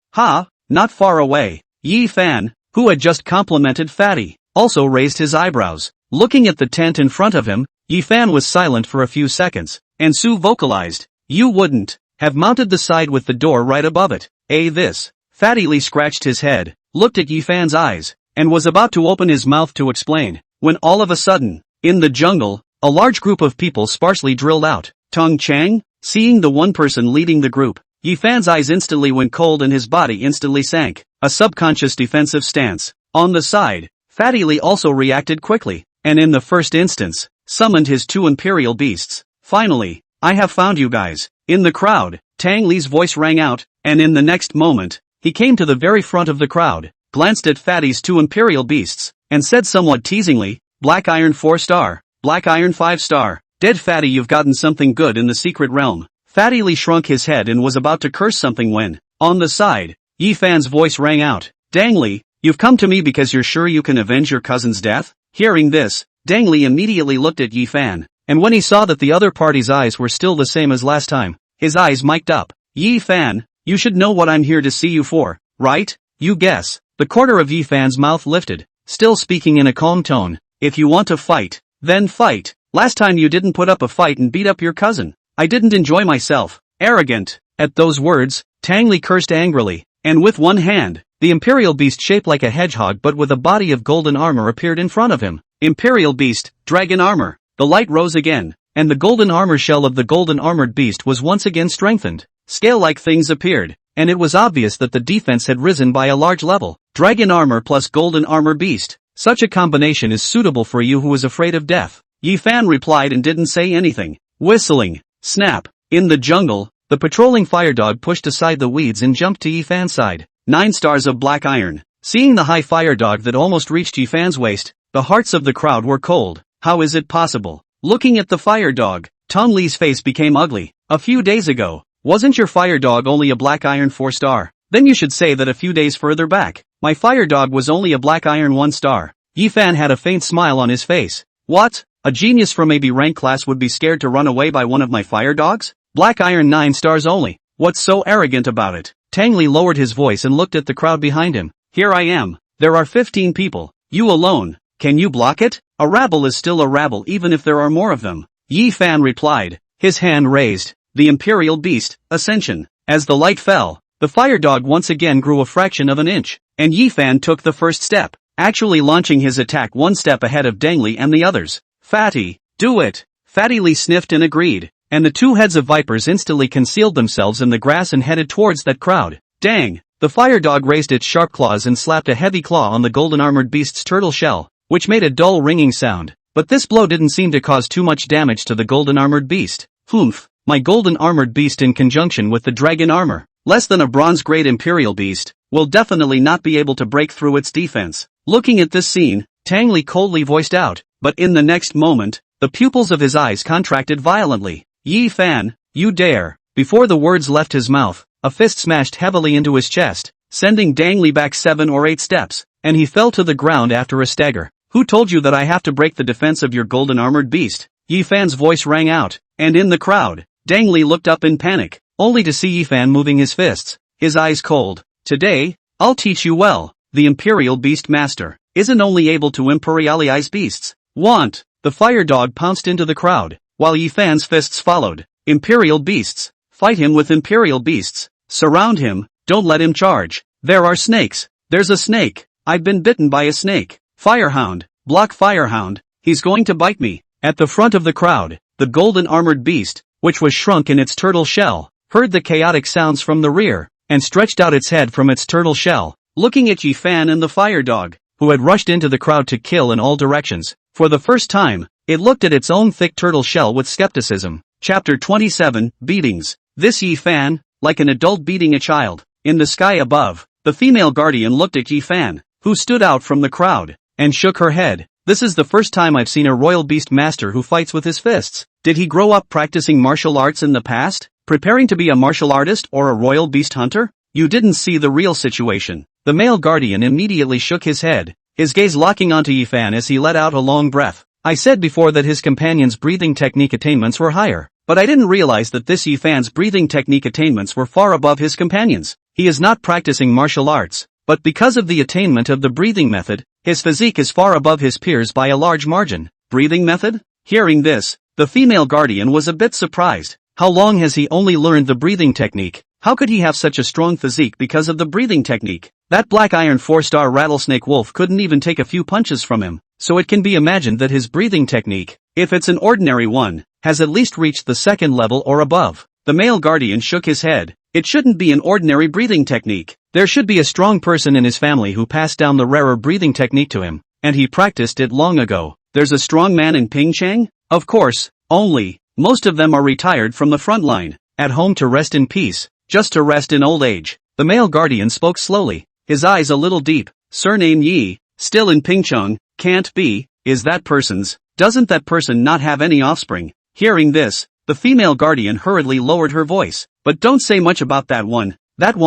Not far away. Yi Fan, who had just complimented Fatty, also raised his eyebrows. Looking at the tent in front of him, Yi Fan was silent for a few seconds, and Sue vocalized, you wouldn't have mounted the side with the door right above it, this. Fatty Lee scratched his head, looked at Yi Fan's eyes, and was about to open his mouth to explain, when all of a sudden, in the jungle, a large group of people sparsely drilled out. Tong Chang? Seeing the one person leading the group, Yi Fan's eyes instantly went cold and his body instantly sank. A subconscious defensive stance. On the side, Fatty Lee also reacted quickly, and in the first instance, summoned his 2 imperial beasts. Finally, I have found you guys. In the crowd, Tang Li's voice rang out, and in the next moment, he came to the very front of the crowd, glanced at Fatty's 2 imperial beasts, and said somewhat teasingly, Black Iron 4-star, Black Iron 5-star, dead Fatty, you've gotten something good in the secret realm. Fatty Lee shrunk his head and was about to curse something when, on the side, Yi Fan's voice rang out, Dang Li, you've come to me because you're sure you can avenge your cousin's death? Hearing this, Dang Li immediately looked at Yi Fan, and when he saw that the other party's eyes were still the same as last time, his eyes mic'd up. Yi Fan, you should know what I'm here to see you for, right? You guess. The corner of Yi Fan's mouth lifted, still speaking in a calm tone. If you want to fight, then fight. Last time you didn't put up a fight and beat up your cousin. I didn't enjoy myself. Arrogant. At those words, Tang Li cursed angrily, and with one hand, the imperial beast shaped like a hedgehog but with a body of golden armor appeared in front of him. Imperial beast, dragon armor. The light rose again, and the golden armor shell of the golden armored beast was once again strengthened. Scale-like things appeared, and it was obvious that the defense had risen by a large level. Dragon armor plus golden armor beast. Such a combination is suitable for you who is afraid of death. Yi Fan replied and didn't say anything. Whistling. Snap. In the jungle, the patrolling fire dog pushed aside the weeds and jumped to Yi Fan's side. 9 stars of black iron. Seeing the high fire dog that almost reached Yi Fan's waist, the hearts of the crowd were cold. How is it possible? Looking at the fire dog, Tong Li's face became ugly. A few days ago, wasn't your fire dog only a black iron 4-star? Then you should say that a few days further back, my fire dog was only a black iron 1-star. Yi Fan had a faint smile on his face. What? A genius from a B rank class would be scared to run away by one of my fire dogs? Black iron 9 stars only. What's so arrogant about it? Tang Li lowered his voice and looked at the crowd behind him. Here I am. There are 15 people. You alone. Can you block it? A rabble is still a rabble even if there are more of them. Yi Fan replied, his hand raised. The imperial beast, ascension. As the light fell, the fire dog once again grew a fraction of an inch, and Yi Fan took the first step, actually launching his attack 1 step ahead of Dang Li and the others. Fatty, do it. Fatty Lee sniffed and agreed, and the 2 heads of vipers instantly concealed themselves in the grass and headed towards that crowd. Dang! The fire dog raised its sharp claws and slapped a heavy claw on the golden armored beast's turtle shell, which made a dull ringing sound. But this blow didn't seem to cause too much damage to the golden armored beast. Humph! My golden armored beast in conjunction with the dragon armor, less than a bronze grade imperial beast, will definitely not be able to break through its defense. Looking at this scene, Tang Li coldly voiced out, but in the next moment, the pupils of his eyes contracted violently. Yi Fan, you dare! Before the words left his mouth, a fist smashed heavily into his chest, sending Dang Li back 7 or 8 steps, and he fell to the ground after a stagger. Who told you that I have to break the defense of your golden armored beast? Yi Fan's voice rang out, and in the crowd, Dang Li looked up in panic, only to see Yi Fan moving his fists, his eyes cold. Today, I'll teach you well. The Imperial Beast Master isn't only able to imperialize beasts. Want? The fire dog pounced into the crowd, while Yi Fan's fists followed. Imperial beasts. Fight him with imperial beasts. Surround him, don't let him charge. There are snakes. There's a snake. I've been bitten by a snake. Firehound. Block Firehound. He's going to bite me. At the front of the crowd, the golden armored beast, which was shrunk in its turtle shell, heard the chaotic sounds from the rear, and stretched out its head from its turtle shell, looking at Yi Fan and the fire dog, who had rushed into the crowd to kill in all directions. For the first time, it looked at its own thick turtle shell with skepticism. Chapter 27, Beatings. This Yi Fan, like an adult beating a child. In the sky above, the female guardian looked at Yi Fan, who stood out from the crowd, and shook her head. This is the first time I've seen a royal beast master who fights with his fists. Did he grow up practicing martial arts in the past? Preparing to be a martial artist or a royal beast hunter? You didn't see the real situation. The male guardian immediately shook his head, his gaze locking onto Yi Fan as he let out a long breath. I said before that his companion's breathing technique attainments were higher, but I didn't realize that this Yi Fan's breathing technique attainments were far above his companions. He is not practicing martial arts, but because of the attainment of the breathing method, his physique is far above his peers by a large margin. Breathing method? Hearing this, the female guardian was a bit surprised. How long has he only learned the breathing technique? How could he have such a strong physique because of the breathing technique? That black iron 4-star rattlesnake wolf couldn't even take a few punches from him, so it can be imagined that his breathing technique, if it's an ordinary one, has at least reached the 2nd level or above. The male guardian shook his head. It shouldn't be an ordinary breathing technique. There should be a strong person in his family who passed down the rarer breathing technique to him. and he practiced it long ago. There's a strong man in Pyeongchang? Of course, only. Most of them are retired from the front line, at home to rest in peace, just to rest in old age. The male guardian spoke slowly, his eyes a little deep. Surname Yi, still in Pyeongchang, can't be, is that person's, doesn't that person not have any offspring? Hearing this, the female guardian hurriedly lowered her voice, but don't say much about that one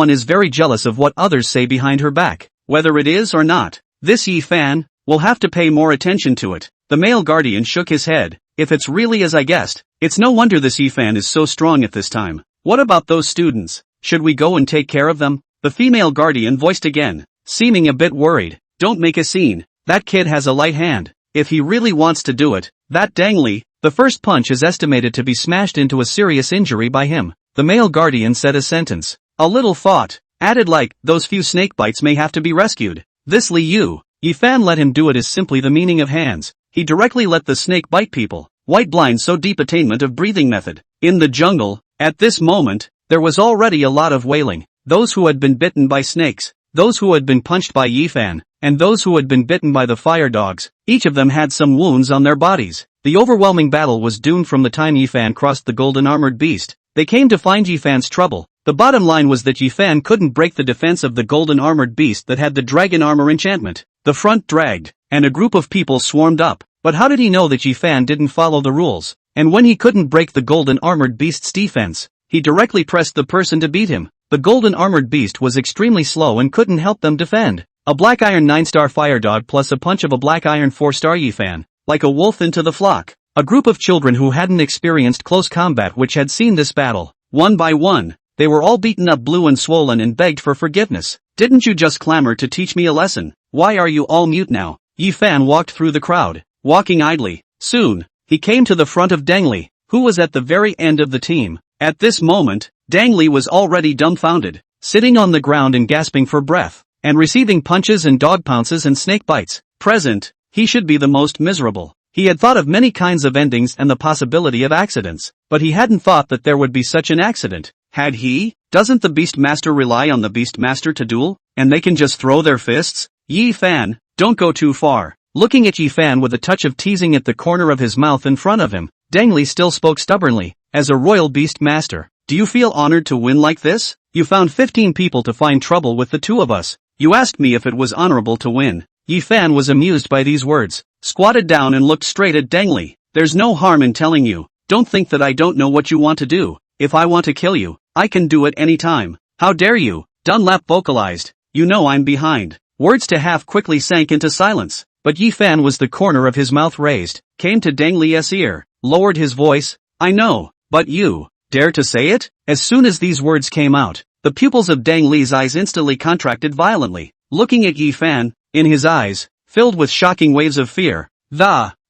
is very jealous of what others say behind her back, whether it is or not. This Yi Fan, will have to pay more attention to it. The male guardian shook his head, if it's really as I guessed, it's no wonder this Yi Fan is so strong at this time. What about those students? Should we go and take care of them? The female guardian voiced again, seeming a bit worried. Don't make a scene, that kid has a light hand. If he really wants to do it, that dangly, the first punch is estimated to be smashed into a serious injury by him. The male guardian said a sentence. A little thought, added like, those few snake bites may have to be rescued. This Yi Fan let him do it is simply the meaning of hands. He directly let the snake bite people. White blind so deep attainment of breathing method. In the jungle, at this moment, there was already a lot of wailing. Those who had been bitten by snakes, those who had been punched by Yi Fan, and those who had been bitten by the fire dogs, each of them had some wounds on their bodies. The overwhelming battle was doomed from the time Yi Fan crossed the golden armored beast. They came to find Yi Fan's trouble. The bottom line was that Yi Fan couldn't break the defense of the golden armored beast that had the dragon armor enchantment. The front dragged, and a group of people swarmed up. But how did he know that Yi Fan didn't follow the rules? And when he couldn't break the golden armored beast's defense, he directly pressed the person to beat him. The golden armored beast was extremely slow and couldn't help them defend. A black iron 9-star fire dog plus a punch of a black iron 4-star Yi Fan, like a wolf into the flock. A group of children who hadn't experienced close combat which had seen this battle. One by one, they were all beaten up blue and swollen and begged for forgiveness. Didn't you just clamor to teach me a lesson? Why are you all mute now? Yi Fan walked through the crowd, walking idly. Soon, he came to the front of Dangli, who was at the very end of the team. At this moment, Dangli was already dumbfounded, sitting on the ground and gasping for breath, and receiving punches and dog pounces and snake bites. Present, he should be the most miserable. He had thought of many kinds of endings and the possibility of accidents, but he hadn't thought that there would be such an accident. Had he? Doesn't the Beastmaster rely on the Beastmaster to duel, and they can just throw their fists? Yi Fan, don't go too far. Looking at Yi Fan with a touch of teasing at the corner of his mouth in front of him, Dangli still spoke stubbornly. As a royal Beastmaster, do you feel honored to win like this? You found 15 people to find trouble with the two of us. You asked me if it was honorable to win. Yi Fan was amused by these words, squatted down and looked straight at Dangli. There's no harm in telling you. Don't think that I don't know what you want to do. If I want to kill you, I can do it any time. How dare you? Dunlap vocalized. You know I'm behind. Words to half quickly sank into silence, but Yi Fan was the corner of his mouth raised, came to Dangli's ear, lowered his voice. I know, but you dare to say it? As soon as these words came out, the pupils of Dang Li's eyes instantly contracted violently, looking at Yi Fan, in his eyes, filled with shocking waves of fear.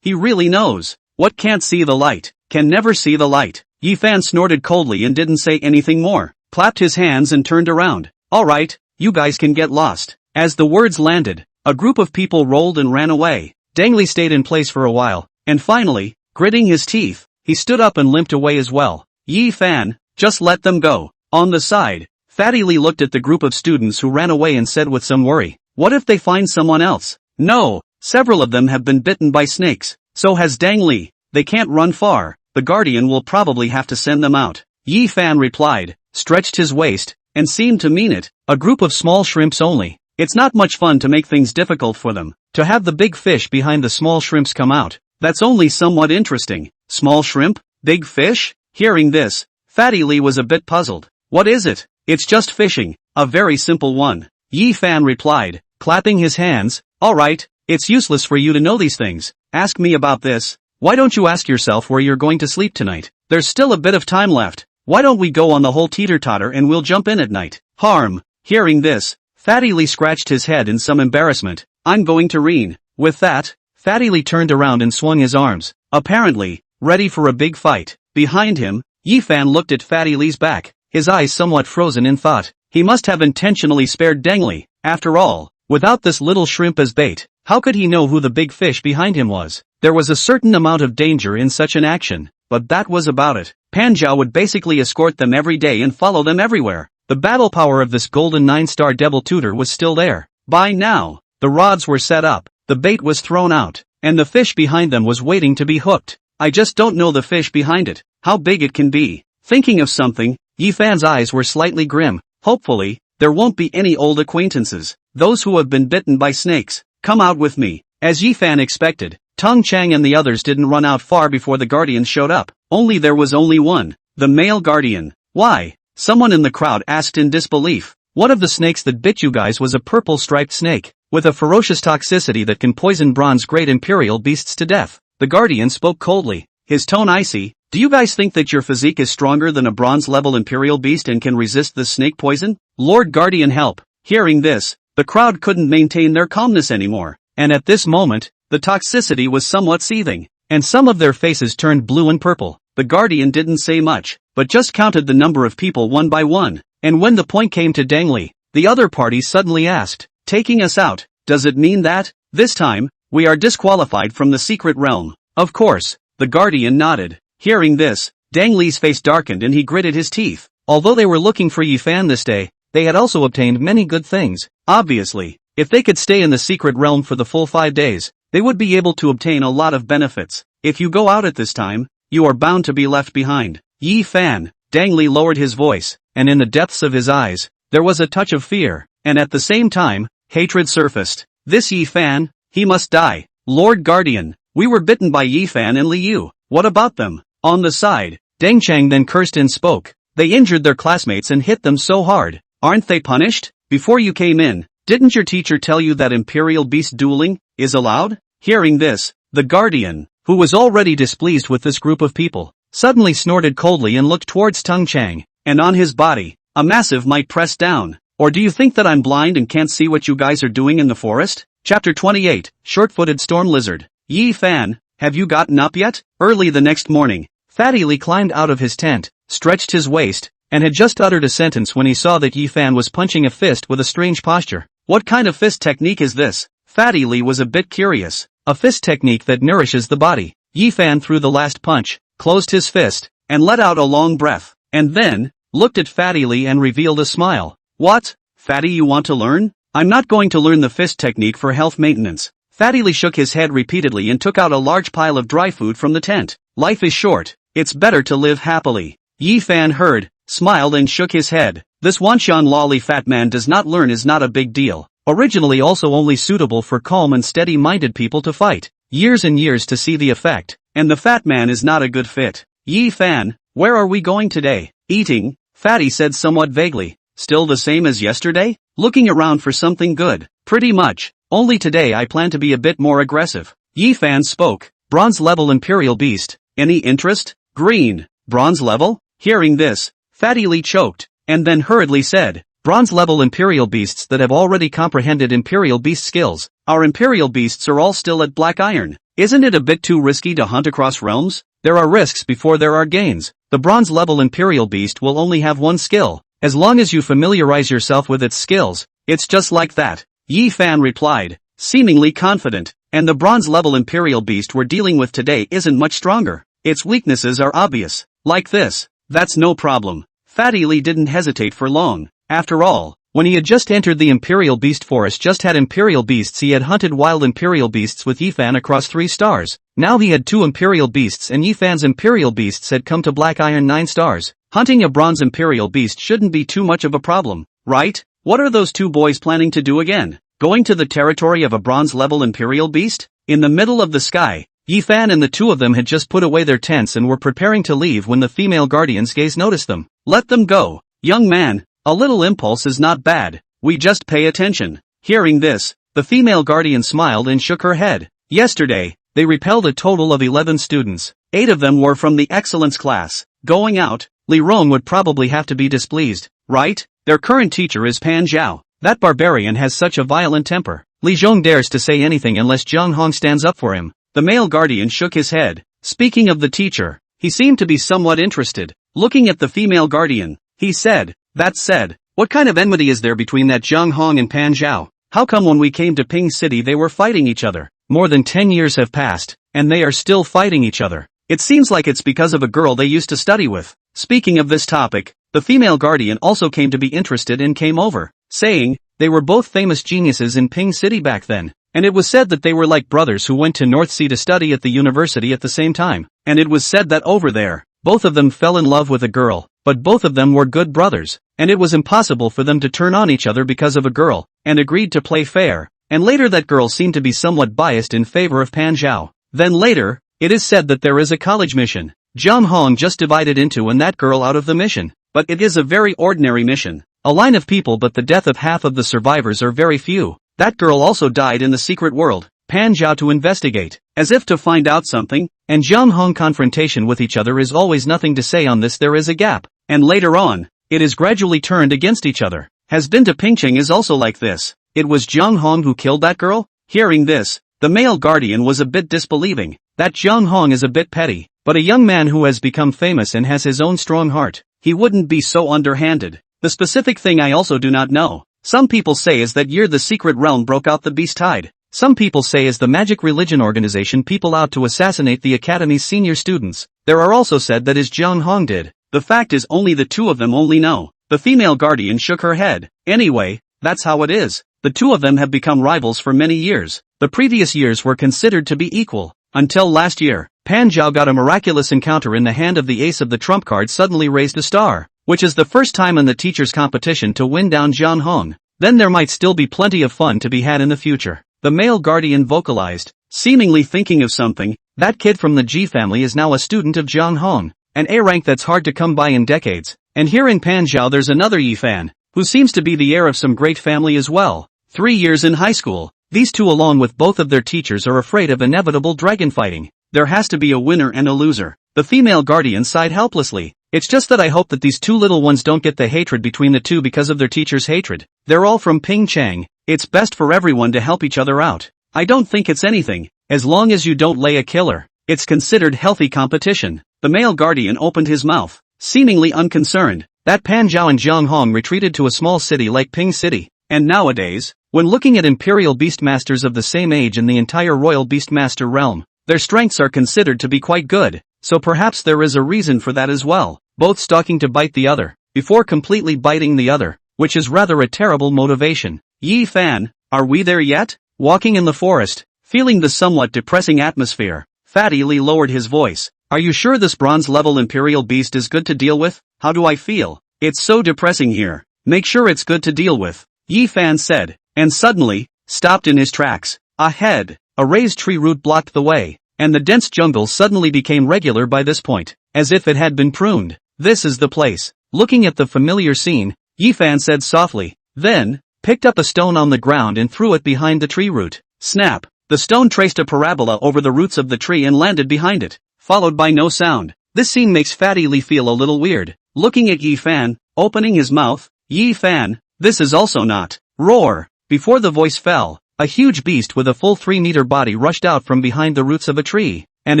He really knows. What can't see the light, can never see the light. Yi Fan snorted coldly and didn't say anything more, clapped his hands and turned around. Alright, you guys can get lost. As the words landed, a group of people rolled and ran away. Dang Li stayed in place for a while, and finally, gritting his teeth, he stood up and limped away as well. Yi Fan, just let them go. On the side, Fatty Lee looked at the group of students who ran away and said with some worry, what if they find someone else? No, several of them have been bitten by snakes. So has Dang Li. They can't run far. The guardian will probably have to send them out. Yi Fan replied, stretched his waist, and seemed to mean it. A group of small shrimps only. It's not much fun to make things difficult for them. To have the big fish behind the small shrimps come out, that's only somewhat interesting. Small shrimp? Big fish? Hearing this, Fatty Lee was a bit puzzled. What is it? It's just fishing. A very simple one. Yi Fan replied, clapping his hands. Alright, it's useless for you to know these things. Ask me about this. Why don't you ask yourself where you're going to sleep tonight? There's still a bit of time left. Why don't we go on the whole teeter-totter and we'll jump in at night? Harm. Hearing this, Fatty Lee scratched his head in some embarrassment. I'm going to Reen. With that, Fatty Lee turned around and swung his arms, apparently, ready for a big fight. Behind him, Yi Fan looked at Fatty Lee's back, his eyes somewhat frozen in thought. He must have intentionally spared Dang Li. After all, without this little shrimp as bait, how could he know who the big fish behind him was? There was a certain amount of danger in such an action, but that was about it. Panjiao would basically escort them every day and follow them everywhere. The battle power of this golden 9-star devil tutor was still there. By now, the rods were set up, the bait was thrown out, and the fish behind them was waiting to be hooked. I just don't know the fish behind it, how big it can be. Thinking of something, Yifan's eyes were slightly grim. Hopefully, there won't be any old acquaintances, those who have been bitten by snakes. Come out with me. As Yifan expected, Tong Chang and the others didn't run out far before the guardian showed up. Only there was only one, the male guardian. Why? Someone in the crowd asked in disbelief. One of the snakes that bit you guys was a purple striped snake, with a ferocious toxicity that can poison bronze grade imperial beasts to death. The guardian spoke coldly, his tone icy. Do you guys think that your physique is stronger than a bronze level imperial beast and can resist the snake poison? Lord Guardian, help. Hearing this, the crowd couldn't maintain their calmness anymore, and at this moment, the toxicity was somewhat seething, and some of their faces turned blue and purple. The guardian didn't say much, but just counted the number of people one by one, and when the point came to Deng Li, the other party suddenly asked, taking us out, does it mean that, this time, we are disqualified from the secret realm? Of course, the guardian nodded. Hearing this, Deng Li's face darkened and he gritted his teeth. Although they were looking for Yifan this day, they had also obtained many good things. Obviously, if they could stay in the secret realm for the full 5 days, they would be able to obtain a lot of benefits. If you go out at this time, you are bound to be left behind. Yifan, Deng Li lowered his voice, and in the depths of his eyes, there was a touch of fear, and at the same time, hatred surfaced. This Yifan, he must die. Lord Guardian, we were bitten by Yifan and Liu. What about them? On the side, Deng Chang then cursed and spoke. They injured their classmates and hit them so hard. Aren't they punished? Before you came in, didn't your teacher tell you that imperial beast dueling is allowed? Hearing this, the guardian, who was already displeased with this group of people, suddenly snorted coldly and looked towards Tung Chang, and on his body, a massive might pressed down. Or do you think that I'm blind and can't see what you guys are doing in the forest? Chapter 28, Short-Footed Storm Lizard. Yifan, have you gotten up yet? Early the next morning, Fatty Li climbed out of his tent, stretched his waist, and had just uttered a sentence when he saw that Yifan was punching a fist with a strange posture. What kind of fist technique is this? Fatty Li was a bit curious. A fist technique that nourishes the body. Yifan threw the last punch, closed his fist, and let out a long breath, and then, looked at Fatty Li and revealed a smile. What? Fatty, you want to learn? I'm not going to learn the fist technique for health maintenance. Fatty Li shook his head repeatedly and took out a large pile of dry food from the tent. Life is short. It's better to live happily. Yifan heard, smiled and shook his head. This Wanshan lolly fat man does not learn is not a big deal. Originally also only suitable for calm and steady-minded people to fight. Years and years to see the effect, and the fat man is not a good fit. Yifan, where are we going today? Eating, Fatty said somewhat vaguely. Still the same as yesterday? Looking around for something good. Pretty much, only today I plan to be a bit more aggressive. Yifan spoke. Bronze level imperial beast. Any interest? Green. Bronze level? Hearing this, Fatty Li choked, and then hurriedly said, bronze level imperial beasts that have already comprehended imperial beast skills. Our imperial beasts are all still at black iron. Isn't it a bit too risky to hunt across realms? There are risks before there are gains. The bronze level imperial beast will only have one skill. As long as you familiarize yourself with its skills, it's just like that. Yifan replied, seemingly confident, and the bronze level imperial beast we're dealing with today isn't much stronger. Its weaknesses are obvious. Like this. That's no problem. Fatty Li didn't hesitate for long. After all, when he had just entered the imperial beast forest just had imperial beasts he had hunted wild imperial beasts with Yifan across 3 stars. Now he had 2 imperial beasts and Yifan's imperial beasts had come to black iron 9 stars. Hunting a bronze imperial beast shouldn't be too much of a problem, right? What are those 2 boys planning to do again? Going to the territory of a bronze level imperial beast? In the middle of the sky, Yifan and the 2 of them had just put away their tents and were preparing to leave when the female guardian's gaze noticed them. Let them go. Young man, a little impulse is not bad. We just pay attention. Hearing this, the female guardian smiled and shook her head. Yesterday, they repelled a total of 11 students. 8 of them were from the excellence class. Going out, Li Rong would probably have to be displeased, right? Their current teacher is Pan Zhao. That barbarian has such a violent temper. Li Zhong dares to say anything unless Zhang Hong stands up for him. The male guardian shook his head. Speaking of the teacher, he seemed to be somewhat interested. Looking at the female guardian, he said, that said, what kind of enmity is there between that Zhang Hong and Pan Zhao? How come when we came to Ping City they were fighting each other? More than 10 years have passed, and they are still fighting each other. It seems like it's because of a girl they used to study with. Speaking of this topic, the female guardian also came to be interested and came over, saying, they were both famous geniuses in Ping City back then, and it was said that they were like brothers who went to North Sea to study at the university at the same time, and it was said that over there, both of them fell in love with a girl, but both of them were good brothers, and it was impossible for them to turn on each other because of a girl, and agreed to play fair, and later that girl seemed to be somewhat biased in favor of Pan Zhao. Then later, it is said that there is a college mission. Zhang Hong just divided into and that girl out of the mission, but it is a very ordinary mission. A line of people, but the death of half of the survivors are very few. That girl also died in the secret world. Pan Zhao to investigate, as if to find out something, and Zhang Hong confrontation with each other is always nothing to say on this. There is a gap, and later on, it is gradually turned against each other. Has been to Pingqing is also like this. It was Zhang Hong who killed that girl? Hearing this, the male guardian was a bit disbelieving. That Zhang Hong is a bit petty, but a young man who has become famous and has his own strong heart, he wouldn't be so underhanded. The specific thing I also do not know. Some people say is that year the secret realm broke out the beast tide. Some people say is the magic religion organization people out to assassinate the academy's senior students. There are also said that is Zhang Hong did. The fact is only the two of them only know. The female guardian shook her head. Anyway, that's how it is. The two of them have become rivals for many years. The previous years were considered to be equal. Until last year, Pan Zhao got a miraculous encounter in the hand of the ace of the trump card suddenly raised a star, which is the first time in the teacher's competition to win down Zhang Hong. Then there might still be plenty of fun to be had in the future. The male guardian vocalized, seemingly thinking of something. That kid from the G family is now a student of Zhang Hong, an A rank that's hard to come by in decades. And here in Pan Zhao there's another Yi Fan, who seems to be the heir of some great family as well. 3 years in high school. These two along with both of their teachers are afraid of inevitable dragon fighting. There has to be a winner and a loser. The female guardian sighed helplessly. It's just that I hope that these two little ones don't get the hatred between the two because of their teacher's hatred. They're all from Pingchang. It's best for everyone to help each other out. I don't think it's anything, as long as you don't lay a killer. It's considered healthy competition. The male guardian opened his mouth, seemingly unconcerned. That Pan Zhao and Zhang Hong retreated to a small city like Ping City. And nowadays, when looking at imperial beastmasters of the same age in the entire royal beastmaster realm, their strengths are considered to be quite good, so perhaps there is a reason for that as well. Both stalking to bite the other, before completely biting the other, which is rather a terrible motivation. Yi Fan, are we there yet? Walking in the forest, feeling the somewhat depressing atmosphere, Fatty Li lowered his voice. Are you sure this bronze-level imperial beast is good to deal with? How do I feel? It's so depressing here. Make sure it's good to deal with, Yi Fan said, and suddenly, stopped in his tracks. Ahead, a raised tree root blocked the way, and the dense jungle suddenly became regular by this point, as if it had been pruned. This is the place. Looking at the familiar scene, Yi Fan said softly, then, picked up a stone on the ground and threw it behind the tree root. Snap! The stone traced a parabola over the roots of the tree and landed behind it, followed by no sound. This scene makes Fatty Li feel a little weird. Looking at Yi Fan, opening his mouth, Yi Fan, this is also not. Roar! Before the voice fell, a huge beast with a full 3-meter body rushed out from behind the roots of a tree, and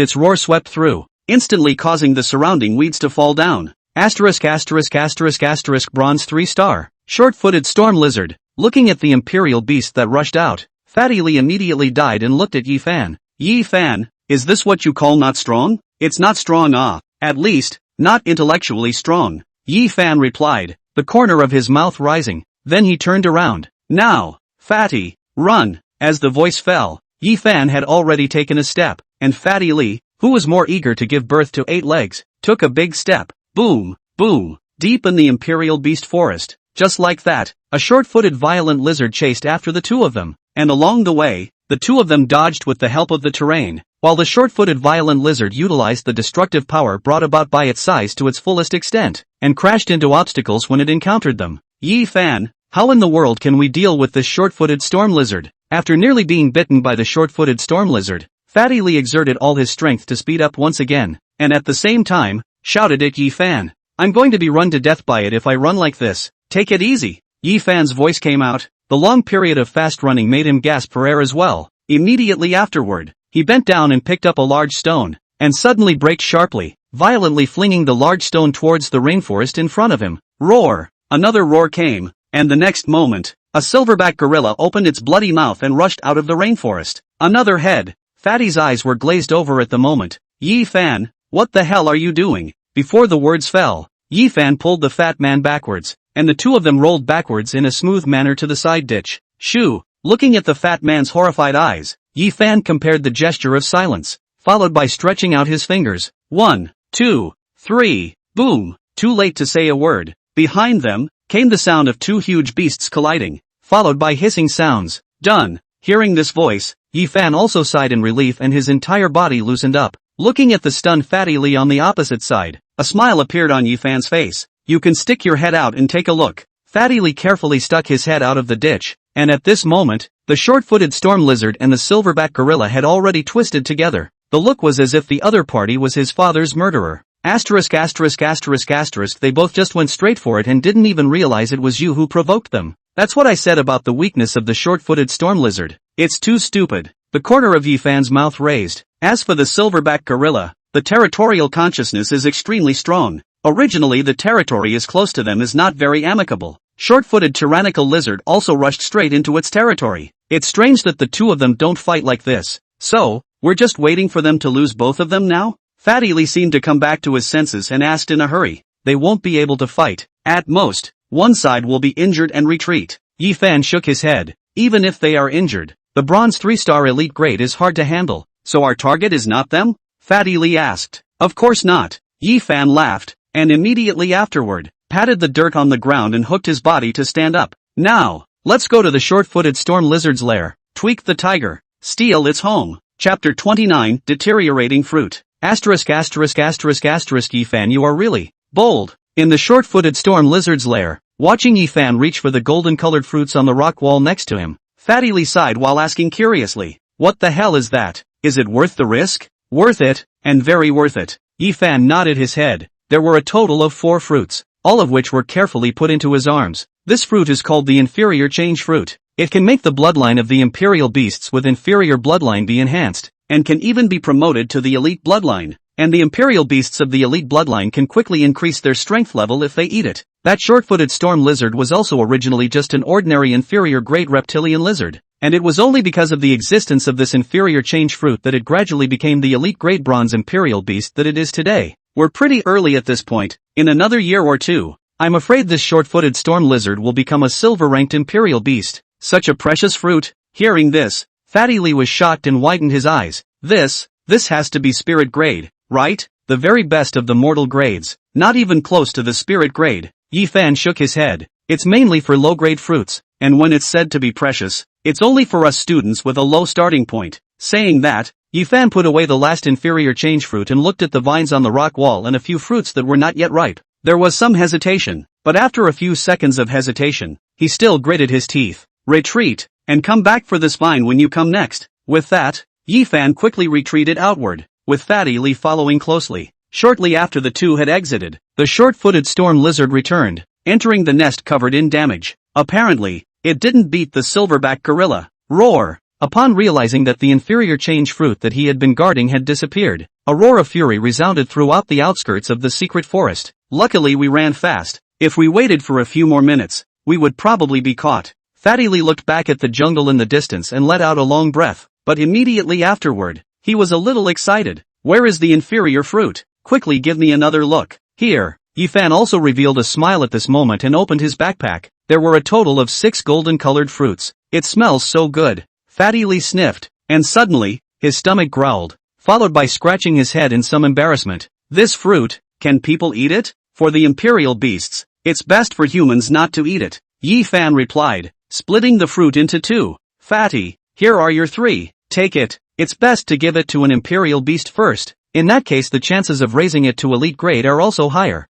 its roar swept through, instantly causing the surrounding weeds to fall down. Asterisk asterisk asterisk asterisk bronze 3-star. Short-footed storm lizard. Looking at the imperial beast that rushed out, Fatty Li immediately died and looked at Yi Fan. Yi Fan, is this what you call not strong? It's not strong at least, not intellectually strong. Yi Fan replied, the corner of his mouth rising. Then he turned around. Now, Fatty, run. As the voice fell, Yi Fan had already taken a step, and Fatty Li, who was more eager to give birth to 8 legs, took a big step. Boom, boom, deep in the imperial beast forest. Just like that, a short-footed violent lizard chased after the two of them, and along the way, the two of them dodged with the help of the terrain, while the short-footed violent lizard utilized the destructive power brought about by its size to its fullest extent, and crashed into obstacles when it encountered them. Yi Fan, how in the world can we deal with this short-footed storm lizard? After nearly being bitten by the short-footed storm lizard, Fatty Li exerted all his strength to speed up once again, and at the same time, shouted at Yi Fan, I'm going to be run to death by it if I run like this. Take it easy. Yi Fan's voice came out. The long period of fast running made him gasp for air as well. Immediately afterward, he bent down and picked up a large stone, and suddenly braked sharply, violently flinging the large stone towards the rainforest in front of him. Roar! Another roar came, and the next moment, a silverback gorilla opened its bloody mouth and rushed out of the rainforest. Another head. Fatty's eyes were glazed over at the moment. Yi Fan, what the hell are you doing? Before the words fell, Yi Fan pulled the fat man backwards, and the two of them rolled backwards in a smooth manner to the side ditch. Shoo! Looking at the fat man's horrified eyes, Yi Fan compared the gesture of silence, followed by stretching out his fingers. 1, 2, 3, boom. Too late to say a word. Behind them came the sound of two huge beasts colliding, followed by hissing sounds. Done. Hearing this voice, Yi Fan also sighed in relief and his entire body loosened up. Looking at the stunned Fatty Lee on the opposite side, a smile appeared on Yi Fan's face. You can stick your head out and take a look. Fatty Lee carefully stuck his head out of the ditch, and at this moment, the short-footed storm lizard and the silverback gorilla had already twisted together. The look was as if the other party was his father's murderer. They both just went straight for it and didn't even realize it was you who provoked them. That's what I said about the weakness of the short-footed storm lizard. It's too stupid. The corner of Yi Fan's mouth raised. As for the silverback gorilla, the territorial consciousness is extremely strong. Originally the territory is close to them is not very amicable. Short-footed tyrannical lizard also rushed straight into its territory. It's strange that the two of them don't fight like this. So, we're just waiting for them to lose both of them now? Fatty Lee seemed to come back to his senses and asked in a hurry. They won't be able to fight. At most, one side will be injured and retreat. Yi Fan shook his head. Even if they are injured, the bronze 3-star elite grade is hard to handle. So our target is not them? Fatty Lee asked. Of course not. Yi Fan laughed, and immediately afterward, patted the dirt on the ground and hooked his body to stand up. Now, let's go to the short-footed storm lizard's lair. Tweak the tiger. Steal its home. Chapter 29, Deteriorating Fruit. Yi Fan, you are really bold. In the short-footed storm lizard's lair, watching Yi Fan reach for the golden-colored fruits on the rock wall next to him, Fatty Lee sighed while asking curiously, what the hell is that? Is it worth the risk? Worth it, and very worth it. Yi Fan nodded his head. There were a total of 4 fruits, all of which were carefully put into his arms. This fruit is called the inferior change fruit. It can make the bloodline of the imperial beasts with inferior bloodline be enhanced, and can even be promoted to the elite bloodline. And the imperial beasts of the elite bloodline can quickly increase their strength level if they eat it. That short-footed storm lizard was also originally just an ordinary inferior grade reptilian lizard, and it was only because of the existence of this inferior change fruit that it gradually became the elite grade bronze imperial beast that it is today. We're pretty early at this point. In another year or two, I'm afraid this short-footed storm lizard will become a silver-ranked imperial beast. Such a precious fruit. Hearing this, Fatty Lee was shocked and widened his eyes. This has to be spirit grade, right? The very best of the mortal grades. Not even close to the spirit grade. Yi Fan shook his head. It's mainly for low-grade fruits, and when it's said to be precious, it's only for us students with a low starting point. Saying that, Yi Fan put away the last inferior change fruit and looked at the vines on the rock wall and a few fruits that were not yet ripe. There was some hesitation, but after a few seconds of hesitation, he still gritted his teeth. Retreat, and come back for this vine when you come next. With that, Yi Fan quickly retreated outward, with Fatty Lee following closely. Shortly after the two had exited, the short-footed storm lizard returned, entering the nest covered in damage. Apparently, it didn't beat the silverback gorilla. Roar! Upon realizing that the inferior change fruit that he had been guarding had disappeared, a roar of fury resounded throughout the outskirts of the secret forest. Luckily we ran fast. If we waited for a few more minutes, we would probably be caught. Fatty Lee looked back at the jungle in the distance and let out a long breath, but immediately afterward, he was a little excited. Where is the inferior fruit? Quickly give me another look. Here. Yi Fan also revealed a smile at this moment and opened his backpack. There were a total of 6 golden-colored fruits. It smells so good. Fatty Lee sniffed, and suddenly, his stomach growled, followed by scratching his head in some embarrassment. This fruit, can people eat it? For the imperial beasts, it's best for humans not to eat it. Yi Fan replied, splitting the fruit into 2. Fatty, here are your 3. Take it. It's best to give it to an imperial beast first. In that case the chances of raising it to elite grade are also higher.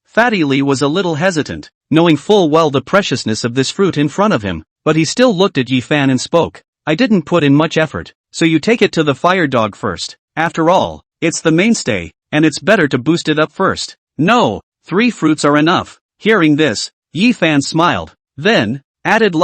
Fatty Lee was a little hesitant, knowing full well the preciousness of this fruit in front of him, but he still looked at Yi Fan and spoke. I didn't put in much effort, so you take it to the fire dog first. After all, it's the mainstay, and it's better to boost it up first. No, 3 fruits are enough. Hearing this, Yi Fan smiled, then added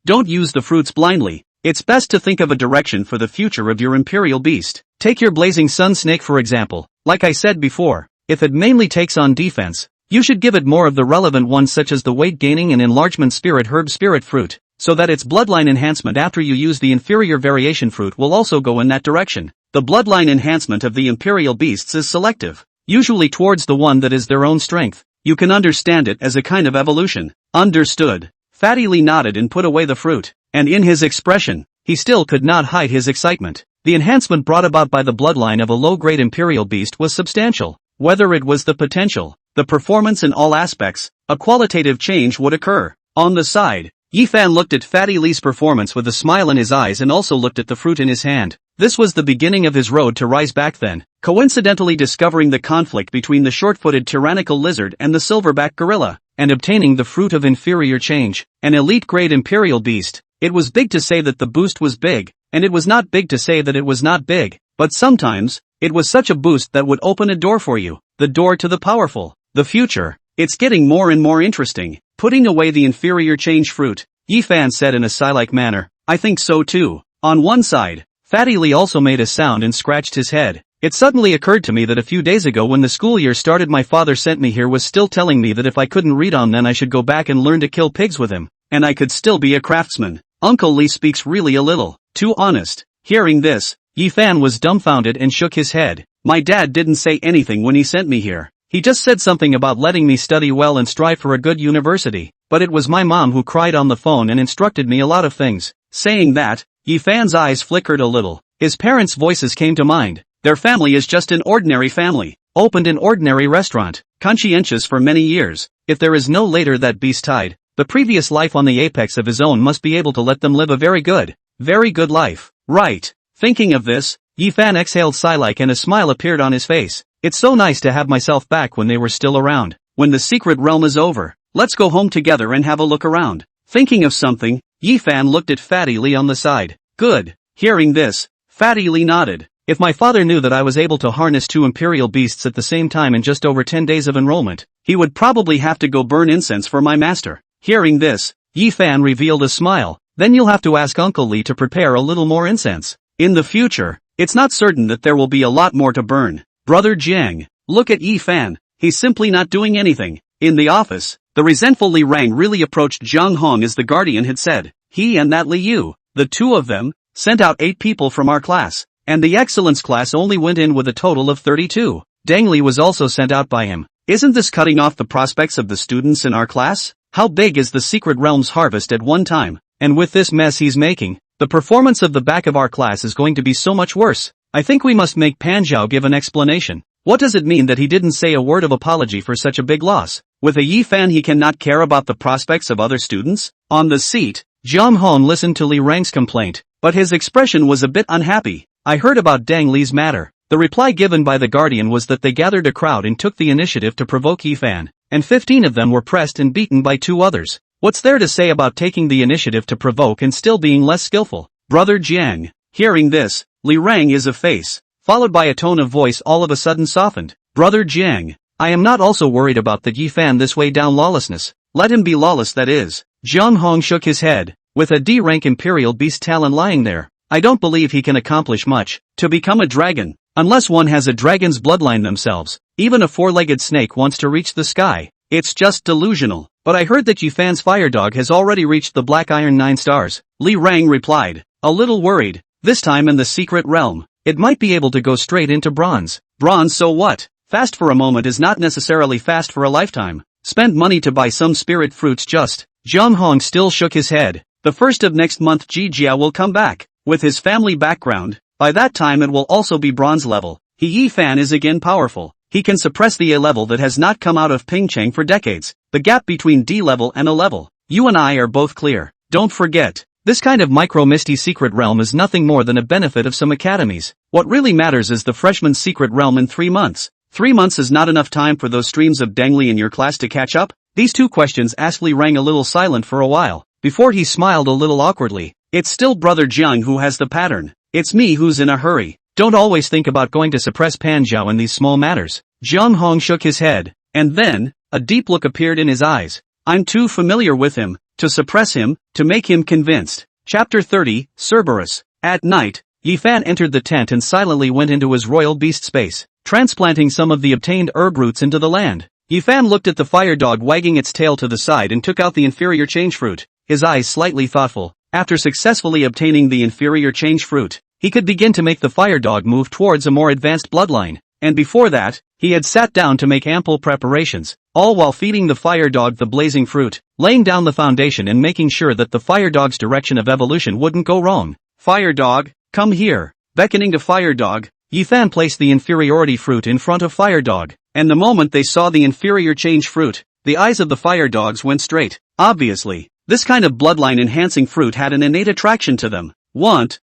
don't use the fruits blindly. It's best to think of a direction for the future of your imperial beast. Take your blazing sun snake for example. Like I said before, if it mainly takes on defense, you should give it more of the relevant ones such as the weight gaining and enlargement spirit herb spirit fruit, so that its bloodline enhancement after you use the inferior variation fruit will also go in that direction. The bloodline enhancement of the imperial beasts is selective, usually towards the one that is their own strength. You can understand it as a kind of evolution. Understood. Fatty Lee nodded and put away the fruit. and in his expression, he still could not hide his excitement. The enhancement brought about by the bloodline of a low-grade imperial beast was substantial. Whether it was the potential, the performance in all aspects, a qualitative change would occur. On the side, Yifan looked at Fatty Lee's performance with a smile in his eyes and also looked at the fruit in his hand. This was the beginning of his road to rise back then. Coincidentally discovering the conflict between the short-footed tyrannical lizard and the silverback gorilla, and obtaining the fruit of inferior change, an elite-grade imperial beast. It was big to say that the boost was big, and it was not big to say that it was not big, but sometimes, it was such a boost that would open a door for you, the door to the powerful, the future. It's getting more and more interesting. Putting away the inferior change fruit, Yifan said in a sigh-like manner, I think so too. On one side, Fatty Lee also made a sound and scratched his head. It suddenly occurred to me that a few days ago when the school year started my father sent me here was still telling me that if I couldn't read on then I should go back and learn to kill pigs with him, and I could still be a craftsman. Uncle Lee speaks really a little too honest. Hearing this, Yifan was dumbfounded and shook his head. My dad didn't say anything when he sent me here. He just said something about letting me study well and strive for a good university, but it was my mom who cried on the phone and instructed me a lot of things. Saying that, Yifan's eyes flickered a little. His parents' voices came to mind. Their family is just an ordinary family, opened an ordinary restaurant, conscientious for many years. If there is no later that beast tied, the previous life on the apex of his own must be able to let them live a very good life. Right. Thinking of this, Yifan exhaled sigh-like and a smile appeared on his face. It's so nice to have myself back when they were still around. When the secret realm is over, let's go home together and have a look around. Thinking of something, Yifan looked at Fatty Lee on the side. Good. Hearing this, Fatty Lee nodded. If my father knew that I was able to harness two imperial beasts at the same time in just over 10 days of enrollment, he would probably have to go burn incense for my master. Hearing this, Yifan revealed a smile. Then you'll have to ask Uncle Lee to prepare a little more incense. In the future, it's not certain that there will be a lot more to burn. Brother Jiang, look at Yifan, he's simply not doing anything. In the office, the resentful Li Rang really approached Zhang Hong as the guardian had said. He and that Li Yu, the two of them, sent out 8 people from our class, and the excellence class only went in with a total of 32. Deng Li was also sent out by him. Isn't this cutting off the prospects of the students in our class? How big is the secret realm's harvest at one time? And with this mess he's making, the performance of the back of our class is going to be so much worse. I think we must make Pan Zhao give an explanation. What does it mean that he didn't say a word of apology for such a big loss? With a Yifan he cannot care about the prospects of other students? On the seat, Zhang Hong listened to Li Rang's complaint, but his expression was a bit unhappy. I heard about Deng Li's matter. The reply given by the guardian was that they gathered a crowd and took the initiative to provoke Yifan, and 15 of them were pressed and beaten by 2 others. What's there to say about taking the initiative to provoke and still being less skillful? Brother Jiang. Hearing this, Li Rang is a face, followed by a tone of voice all of a sudden softened. Brother Jiang, I am not also worried about that Yifan this way down lawlessness. Let him be lawless that is. Zhang Hong shook his head. With a D-rank imperial beast talon lying there, I don't believe he can accomplish much. To become a dragon, unless one has a dragon's bloodline themselves, even a 4-legged snake wants to reach the sky. It's just delusional. But I heard that Yifan's fire dog has already reached the Black Iron 9 stars. Li Rang replied, a little worried. This time in the secret realm, it might be able to go straight into bronze. Bronze, so what? Fast for a moment is not necessarily fast for a lifetime. Spend money to buy some spirit fruits just. Zhang Hong still shook his head. The first of next month Ji Jia will come back. With his family background, by that time it will also be bronze level. Yifan is again powerful. He can suppress the A level that has not come out of Pingcheng for decades. The gap between D level and A level. You and I are both clear. Don't forget, this kind of micro-misty secret realm is nothing more than a benefit of some academies. What really matters is the freshman's secret realm in 3 months. 3 months is not enough time for those streams of Deng Li in your class to catch up? These 2 questions asked Li Rang a little silent for a while, before he smiled a little awkwardly. It's still Brother Jiang who has the pattern. It's me who's in a hurry. Don't always think about going to suppress Pan Zhao in these small matters. Zhang Hong shook his head, and then, a deep look appeared in his eyes. I'm too familiar with him, to suppress him, to make him convinced. Chapter 30, Cerberus. At night, Yifan entered the tent and silently went into his royal beast space, transplanting some of the obtained herb roots into the land. Yifan looked at the fire dog wagging its tail to the side and took out the inferior change fruit, his eyes slightly thoughtful. After successfully obtaining the inferior change fruit, he could begin to make the fire dog move towards a more advanced bloodline, and before that, he had sat down to make ample preparations. all while feeding the fire dog the blazing fruit, laying down the foundation and making sure that the fire dog's direction of evolution wouldn't go wrong. Fire dog, come here. Beckoning to fire dog, Yifan placed the inferiority fruit in front of fire dog, and the moment they saw the inferior change fruit, the eyes of the fire dogs went straight. Obviously, this kind of bloodline-enhancing fruit had an innate attraction to them. Want.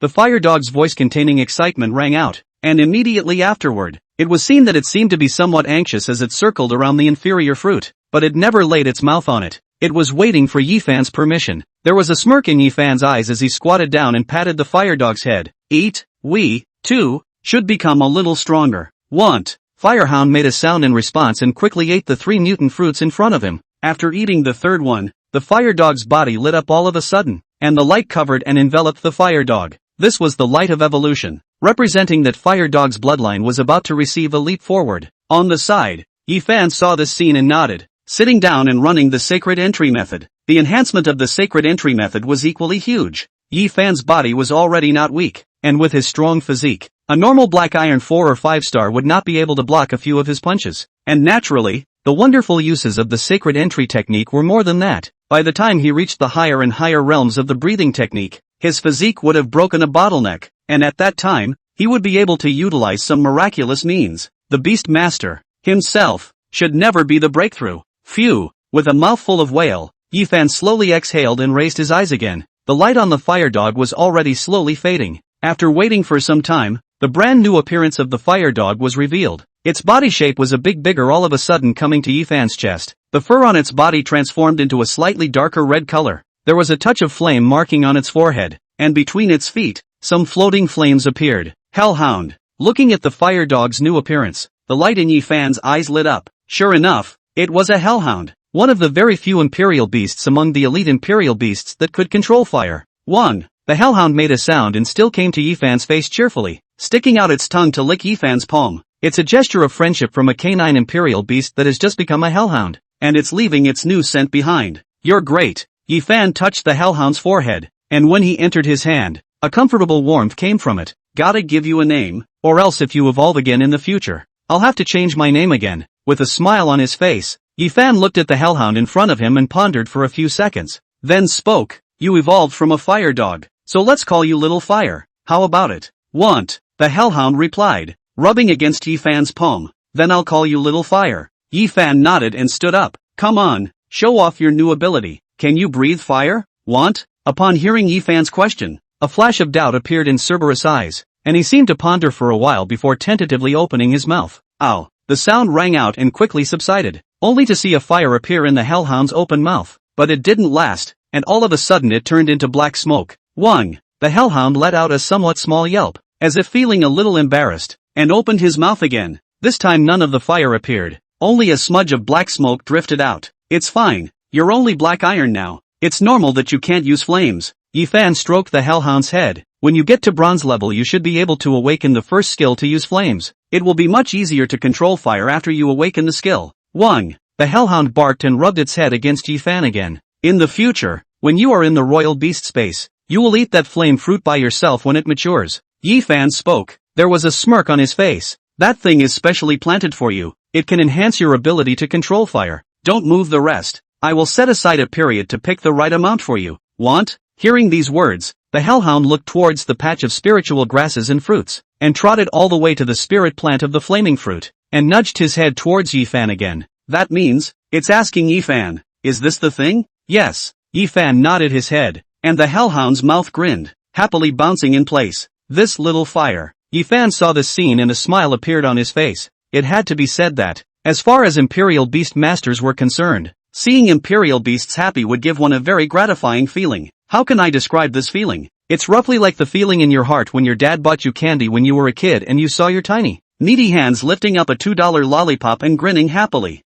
The fire dog's voice containing excitement rang out, and immediately afterward, it was seen that it seemed to be somewhat anxious as it circled around the inferior fruit, but it never laid its mouth on it. It was waiting for Yifan's permission. There was a smirk in Yifan's eyes as he squatted down and patted the fire dog's head. Eat, we, too, should become a little stronger. Want. Firehound made a sound in response and quickly ate the 3 mutant fruits in front of him. After eating the third one, the fire dog's body lit up all of a sudden, and the light covered and enveloped the fire dog. This was the light of evolution, representing that fire dog's bloodline was about to receive a leap forward. On the side, Yifan saw this scene and nodded. Sitting down and running the sacred entry method. The enhancement of the sacred entry method was equally huge. Yifan's body was already not weak, and with his strong physique, a normal black iron 4 or 5 star would not be able to block a few of his punches. And naturally, the wonderful uses of the sacred entry technique were more than that. By the time he reached the higher and higher realms of the breathing technique, his physique would have broken a bottleneck, and at that time, he would be able to utilize some miraculous means. The Beast Master, himself, should never be the breakthrough. Phew. With a mouthful of whale, Yifan slowly exhaled and raised his eyes again. The light on the fire dog was already slowly fading. After waiting for some time, the brand new appearance of the fire dog was revealed. Its body shape was a bit bigger all of a sudden coming to Yifan's chest. The fur on its body transformed into a slightly darker red color. There was a touch of flame marking on its forehead, and between its feet, some floating flames appeared. Hellhound. Looking at the fire dog's new appearance, the light in Yifan's eyes lit up. Sure enough, it was a hellhound, one of the very few imperial beasts among the elite imperial beasts that could control fire. 1. The hellhound made a sound and still came to Yifan's face cheerfully, sticking out its tongue to lick Yifan's palm. It's a gesture of friendship from a canine imperial beast that has just become a hellhound, and it's leaving its new scent behind. You're great. Yifan touched the hellhound's forehead, and when he entered his hand, a comfortable warmth came from it. Gotta give you a name, or else if you evolve again in the future, I'll have to change my name again. With a smile on his face, Yifan looked at the hellhound in front of him and pondered for a few seconds, then spoke. You evolved from a fire dog, so let's call you Little Fire. How about it? Want. The hellhound replied, rubbing against Yifan's palm. Then I'll call you Little Fire. Yifan nodded and stood up. Come on, show off your new ability. Can you breathe fire? Want? Upon hearing Yifan's question, a flash of doubt appeared in Cerberus' eyes, and he seemed to ponder for a while before tentatively opening his mouth. Ow. The sound rang out and quickly subsided, only to see a fire appear in the hellhound's open mouth. But it didn't last, and all of a sudden it turned into black smoke. Wang. The hellhound let out a somewhat small yelp, as if feeling a little embarrassed, and opened his mouth again. This time none of the fire appeared, only a smudge of black smoke drifted out. It's fine, you're only black iron now. It's normal that you can't use flames. Yifan stroked the hellhound's head. When you get to bronze level you should be able to awaken the first skill to use flames. It will be much easier to control fire after you awaken the skill. Wang. The hellhound barked and rubbed its head against Yifan again. In the future, when you are in the royal beast space, you will eat that flame fruit by yourself when it matures. Yifan spoke. There was a smirk on his face. That thing is specially planted for you. It can enhance your ability to control fire. Don't move the rest. I will set aside a period to pick the right amount for you. Want? Hearing these words, the hellhound looked towards the patch of spiritual grasses and fruits, and trotted all the way to the spirit plant of the flaming fruit, and nudged his head towards Yifan again. That means, it's asking Yifan, is this the thing? Yes. Yifan nodded his head, and the hellhound's mouth grinned, happily bouncing in place. This Little Fire. Yifan saw this scene and a smile appeared on his face. It had to be said that, as far as Imperial Beast Masters were concerned, seeing Imperial Beasts happy would give one a very gratifying feeling. How can I describe this feeling? It's roughly like the feeling in your heart when your dad bought you candy when you were a kid and you saw your tiny, needy hands lifting up a $2 lollipop and grinning happily.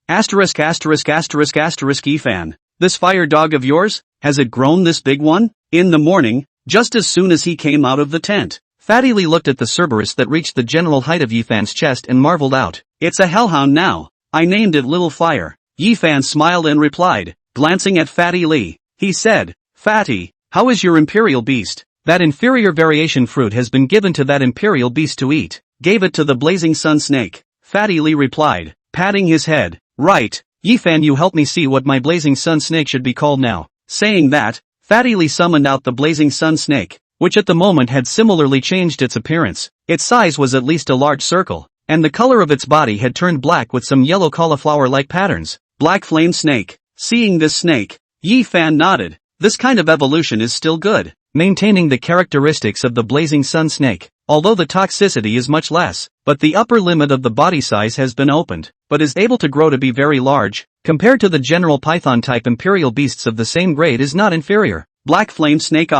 Yifan. This fire dog of yours, has it grown this big one? In the morning, just as soon as he came out of the tent, Fatty Lee looked at the Cerberus that reached the general height of Yifan's chest and marveled out. It's a hellhound now. I named it Little Fire. Yifan smiled and replied, glancing at Fatty Lee. He said, Fatty, how is your imperial beast? That inferior variation fruit has been given to that imperial beast to eat. Gave it to the blazing sun snake. Fatty Lee replied, patting his head. Right, Yifan, you help me see what my blazing sun snake should be called now. Saying that, Fatty Lee summoned out the blazing sun snake, which at the moment had similarly changed its appearance. Its size was at least a large circle, and the color of its body had turned black with some yellow cauliflower-like patterns. Black flame snake. Seeing this snake, Yifan nodded. This kind of evolution is still good, maintaining the characteristics of the blazing sun snake, although the toxicity is much less, but the upper limit of the body size has been opened, but is able to grow to be very large, compared to the general python-type imperial beasts of the same grade is not inferior. Black flame snake.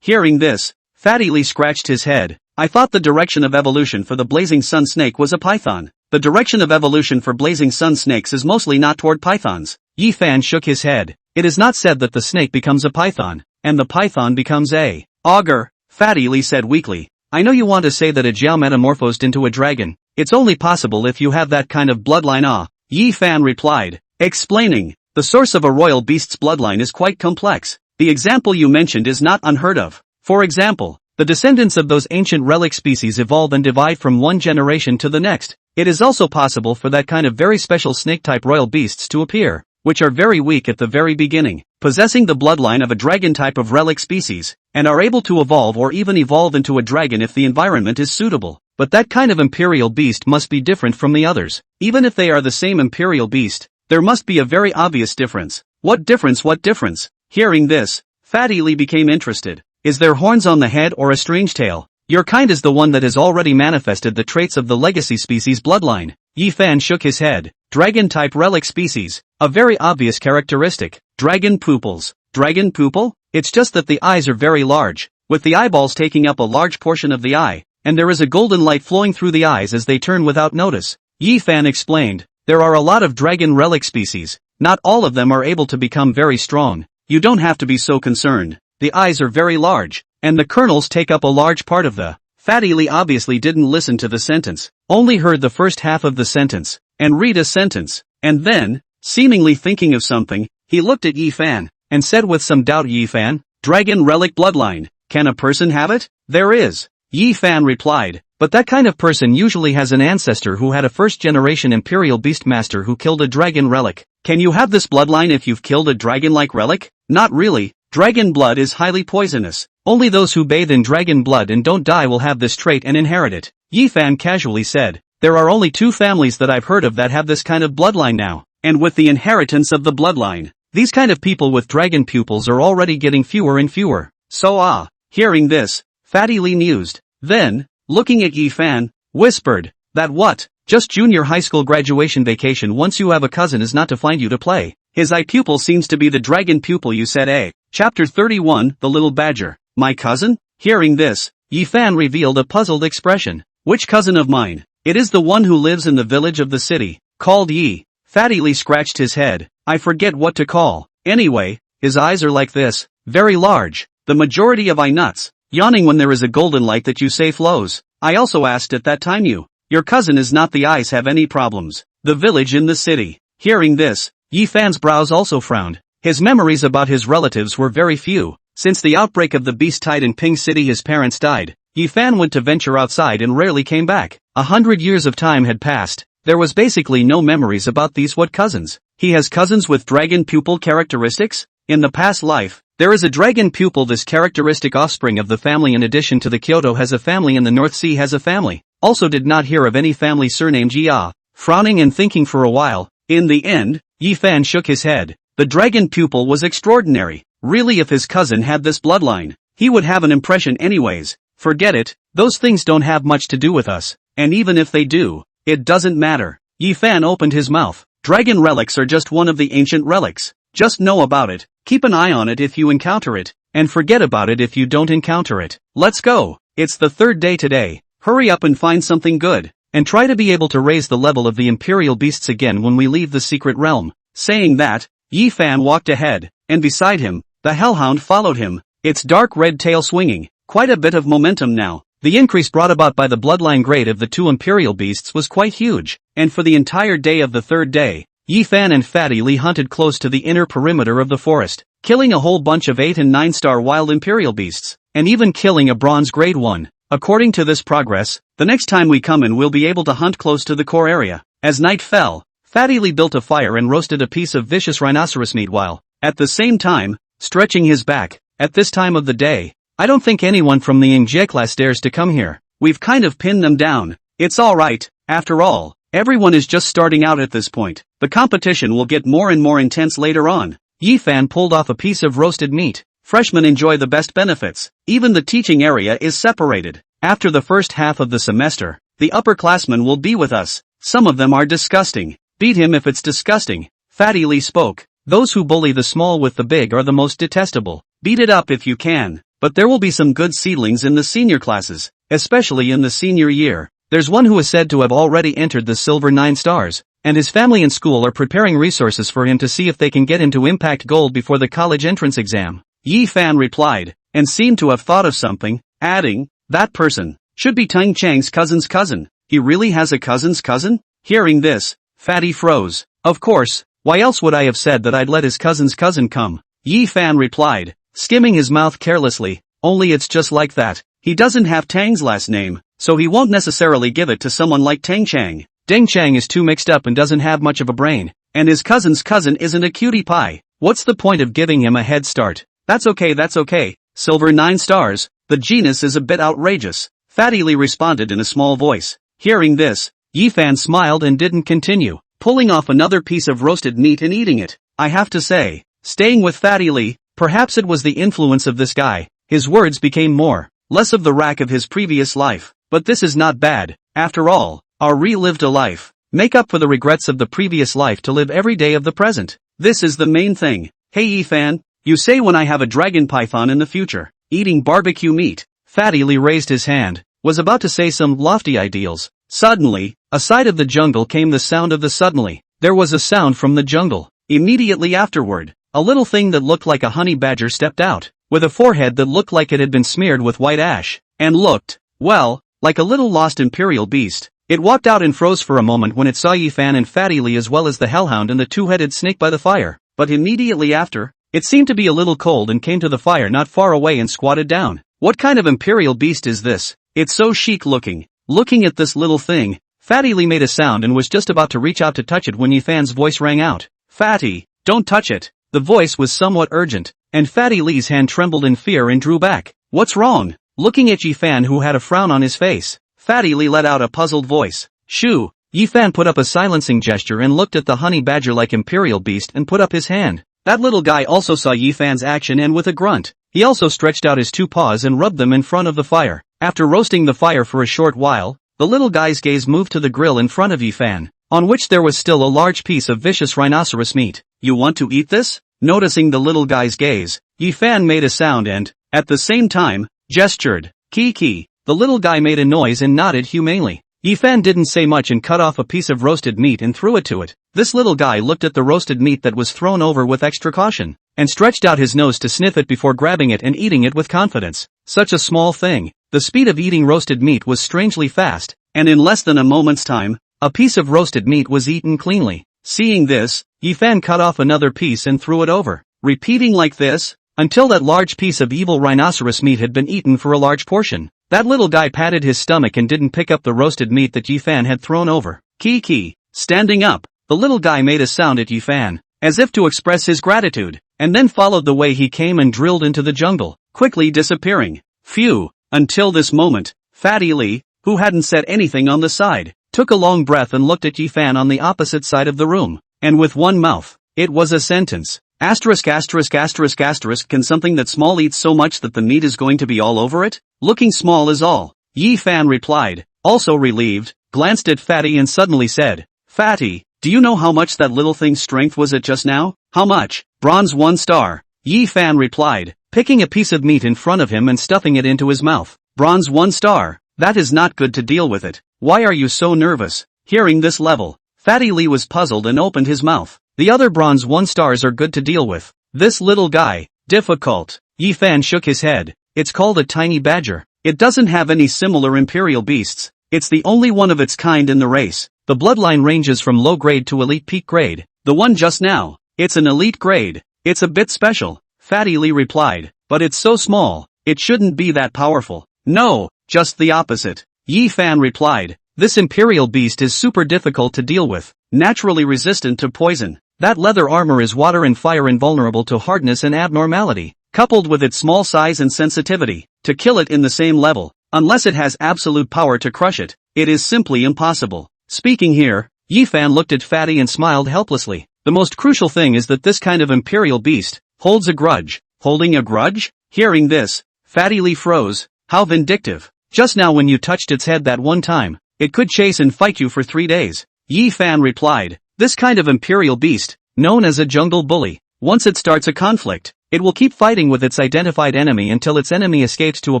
Hearing this, Fatty Lee scratched his head. I thought the direction of evolution for the blazing sun snake was a python. The direction of evolution for blazing sun snakes is mostly not toward pythons. Yifan shook his head. It is not said that the snake becomes a python, and the python becomes a augur, Fatty Lee said weakly. I know you want to say that a Jiao metamorphosed into a dragon. It's only possible if you have that kind of bloodline. Yifan replied, explaining, the source of a royal beast's bloodline is quite complex. The example you mentioned is not unheard of. For example, the descendants of those ancient relic species evolve and divide from one generation to the next. It is also possible for that kind of very special snake-type royal beasts to appear, which are very weak at the very beginning, possessing the bloodline of a dragon type of relic species, and are able to evolve or even evolve into a dragon if the environment is suitable. But that kind of imperial beast must be different from the others. Even if they are the same imperial beast, there must be a very obvious difference. What difference? What difference? Hearing this, Fatty Lee became interested. Is there horns on the head or a strange tail? Your kind is the one that has already manifested the traits of the legacy species bloodline. Yifan shook his head. Dragon-type relic species. A very obvious characteristic. Dragon pupils. Dragon pupil? It's just that the eyes are very large, with the eyeballs taking up a large portion of the eye, and there is a golden light flowing through the eyes as they turn without notice. Yifan explained. There are a lot of dragon relic species. Not all of them are able to become very strong. You don't have to be so concerned. The eyes are very large, and the kernels take up a large part of the. Fatty Lee obviously didn't listen to the sentence, only heard the first half of the sentence, and read a sentence, and then, seemingly thinking of something, he looked at Yifan, and said with some doubt, Yifan, dragon relic bloodline, can a person have it? There is. Yifan replied, but that kind of person usually has an ancestor who had a first-generation imperial beastmaster who killed a dragon relic. Can you have this bloodline if you've killed a dragon-like relic? Not really. Dragon blood is highly poisonous. Only those who bathe in dragon blood and don't die will have this trait and inherit it. Yifan casually said, there are only 2 families that I've heard of that have this kind of bloodline now, and with the inheritance of the bloodline, these kind of people with dragon pupils are already getting fewer and fewer. So hearing this, Fatty Lee mused, then, looking at Yifan, whispered, that what? Just junior high school graduation vacation once you have a cousin is not to find you to play. His eye pupil seems to be the dragon pupil you said. Chapter 31, The Little Badger. My cousin? Hearing this, Yifan revealed a puzzled expression. Which cousin of mine? It is the one who lives in the village of the city, called Yi. Fatty Lee scratched his head. I forget what to call. Anyway, his eyes are like this, very large. The majority of eye nuts, yawning when there is a golden light that you say flows. I also asked at that time your cousin is not the eyes have any problems. The village in the city. Hearing this, Yifan's brows also frowned. His memories about his relatives were very few. Since the outbreak of the beast tide in Ping City his parents died. Yifan went to venture outside and rarely came back. 100 years of time had passed. There was basically no memories about these what cousins. He has cousins with dragon pupil characteristics? In the past life, there is a dragon pupil, this characteristic offspring of the family. In addition to the Kyoto has a family and the North Sea has a family. Also did not hear of any family surnamed Jia. Frowning and thinking for a while, in the end, Yifan shook his head. The dragon pupil was extraordinary. Really, if his cousin had this bloodline, he would have an impression anyways. Forget it, those things don't have much to do with us, and even if they do, it doesn't matter. Yifan opened his mouth. Dragon relics are just one of the ancient relics. Just know about it, keep an eye on it if you encounter it, and forget about it if you don't encounter it. Let's go. It's the 3rd day today. Hurry up and find something good, and try to be able to raise the level of the imperial beasts again when we leave the secret realm. Saying that, Yifan walked ahead, and beside him, the hellhound followed him, its dark red tail swinging. Quite a bit of momentum now. The increase brought about by the bloodline grade of the 2 imperial beasts was quite huge, and for the entire day of the 3rd day, Yifan and Fatty Lee hunted close to the inner perimeter of the forest, killing a whole bunch of 8 and 9-star wild imperial beasts, and even killing a bronze grade 1. According to this progress, the next time we come in we'll be able to hunt close to the core area. As night fell, Fatty Lee built a fire and roasted a piece of vicious rhinoceros meat while, at the same time, stretching his back. At this time of the day, I don't think anyone from the Yingjie class dares to come here. We've kind of pinned them down. It's alright, after all, everyone is just starting out at this point. The competition will get more and more intense later on. Yi Fan pulled off a piece of roasted meat. Freshmen enjoy the best benefits. Even the teaching area is separated. After the first half of the semester, the upperclassmen will be with us. Some of them are disgusting. Beat him if it's disgusting. Fatty Lee spoke. Those who bully the small with the big are the most detestable. Beat it up if you can. But there will be some good seedlings in the senior classes, especially in the senior year. There's one who is said to have already entered the Silver 9 Stars, and his family and school are preparing resources for him to see if they can get into Impact Gold before the college entrance exam. Yi Fan replied, and seemed to have thought of something, adding, that person should be Tang Chang's cousin's cousin. He really has a cousin's cousin? Hearing this, Fatty froze. Of course, why else would I have said that I'd let his cousin's cousin come? Yi Fan replied, skimming his mouth carelessly, only it's just like that. He doesn't have Tang's last name, so he won't necessarily give it to someone like Tang Chang. Deng Chang is too mixed up and doesn't have much of a brain, and his cousin's cousin isn't a cutie pie. What's the point of giving him a head start? That's okay. Silver 9 Stars, the genus is a bit outrageous. Fatty Lee responded in a small voice. Hearing this, Yi Fan smiled and didn't continue, pulling off another piece of roasted meat and eating it. I have to say, staying with Fatty Lee, perhaps it was the influence of this guy, his words became less of the rack of his previous life. But this is not bad. After all, our relived a life. Make up for the regrets of the previous life to live every day of the present. This is the main thing. Hey Yi Fan, you say when I have a dragon python in the future, eating barbecue meat. Fatty Lee raised his hand, was about to say some lofty ideals. Suddenly, aside of the jungle came the sound of the suddenly. There was a sound from the jungle. Immediately afterward, a little thing that looked like a honey badger stepped out, with a forehead that looked like it had been smeared with white ash, and looked, well, like a little lost imperial beast. It walked out and froze for a moment when it saw Yi Fan and Fatty Lee as well as the hellhound and the two-headed snake by the fire, but immediately after, it seemed to be a little cold and came to the fire not far away and squatted down. What kind of imperial beast is this? It's so chic looking. Looking at this little thing, Fatty Lee made a sound and was just about to reach out to touch it when Yi Fan's voice rang out. Fatty, don't touch it. The voice was somewhat urgent, and Fatty Lee's hand trembled in fear and drew back. What's wrong? Looking at Yi Fan who had a frown on his face, Fatty Lee let out a puzzled voice. Shoo! Yi Fan put up a silencing gesture and looked at the honey badger like imperial beast and put up his hand. That little guy also saw Yi Fan's action and with a grunt, he also stretched out his two paws and rubbed them in front of the fire. After roasting the fire for a short while, the little guy's gaze moved to the grill in front of Yi Fan, on which there was still a large piece of vicious rhinoceros meat. You want to eat this? Noticing the little guy's gaze, Yi Fan made a sound and, at the same time, gestured. Ki. The little guy made a noise and nodded humanely. Yi Fan didn't say much and cut off a piece of roasted meat and threw it to it. This little guy looked at the roasted meat that was thrown over with extra caution, and stretched out his nose to sniff it before grabbing it and eating it with confidence. Such a small thing. The speed of eating roasted meat was strangely fast, and in less than a moment's time, a piece of roasted meat was eaten cleanly. Seeing this, Yi Fan cut off another piece and threw it over, repeating like this, until that large piece of evil rhinoceros meat had been eaten for a large portion. That little guy patted his stomach and didn't pick up the roasted meat that Yi Fan had thrown over. Ki. Standing up, the little guy made a sound at Yi Fan, as if to express his gratitude, and then followed the way he came and drilled into the jungle, quickly disappearing. Phew. Until this moment, Fatty Lee, who hadn't said anything on the side, took a long breath and looked at Yi Fan on the opposite side of the room, and with one mouth, it was a sentence. Asterisk. Can something that small eat so much that the meat is going to be all over it? Looking small is all. Yi Fan replied, also relieved, glanced at Fatty and suddenly said, Fatty, do you know how much that little thing's strength was at just now? How much? Bronze 1 star. Yi Fan replied, picking a piece of meat in front of him and stuffing it into his mouth. Bronze 1 star. That is not good to deal with it. Why are you so nervous? Hearing this level, Fatty Lee was puzzled and opened his mouth. The other bronze 1 stars are good to deal with. This little guy, difficult. Yi Fan shook his head. It's called a tiny badger. It doesn't have any similar imperial beasts. It's the only one of its kind in the race. The bloodline ranges from low grade to elite peak grade. The one just now, it's an elite grade. It's a bit special, Fatty Lee replied, but it's so small, it shouldn't be that powerful. No, just the opposite. Yi Fan replied, This imperial beast is super difficult to deal with, naturally resistant to poison. That leather armor is water and fire invulnerable to hardness and abnormality, coupled with its small size and sensitivity. To kill it in the same level, unless it has absolute power to crush it, it is simply impossible. Speaking here, Yifan looked at Fatty and smiled helplessly. The most crucial thing is that this kind of imperial beast holds a grudge. Holding a grudge? Hearing this, Fatty Lee froze. How vindictive. Just now when you touched its head that one time, it could chase and fight you for 3 days. Yifan replied. This kind of imperial beast, known as a jungle bully, once it starts a conflict, it will keep fighting with its identified enemy until its enemy escapes to a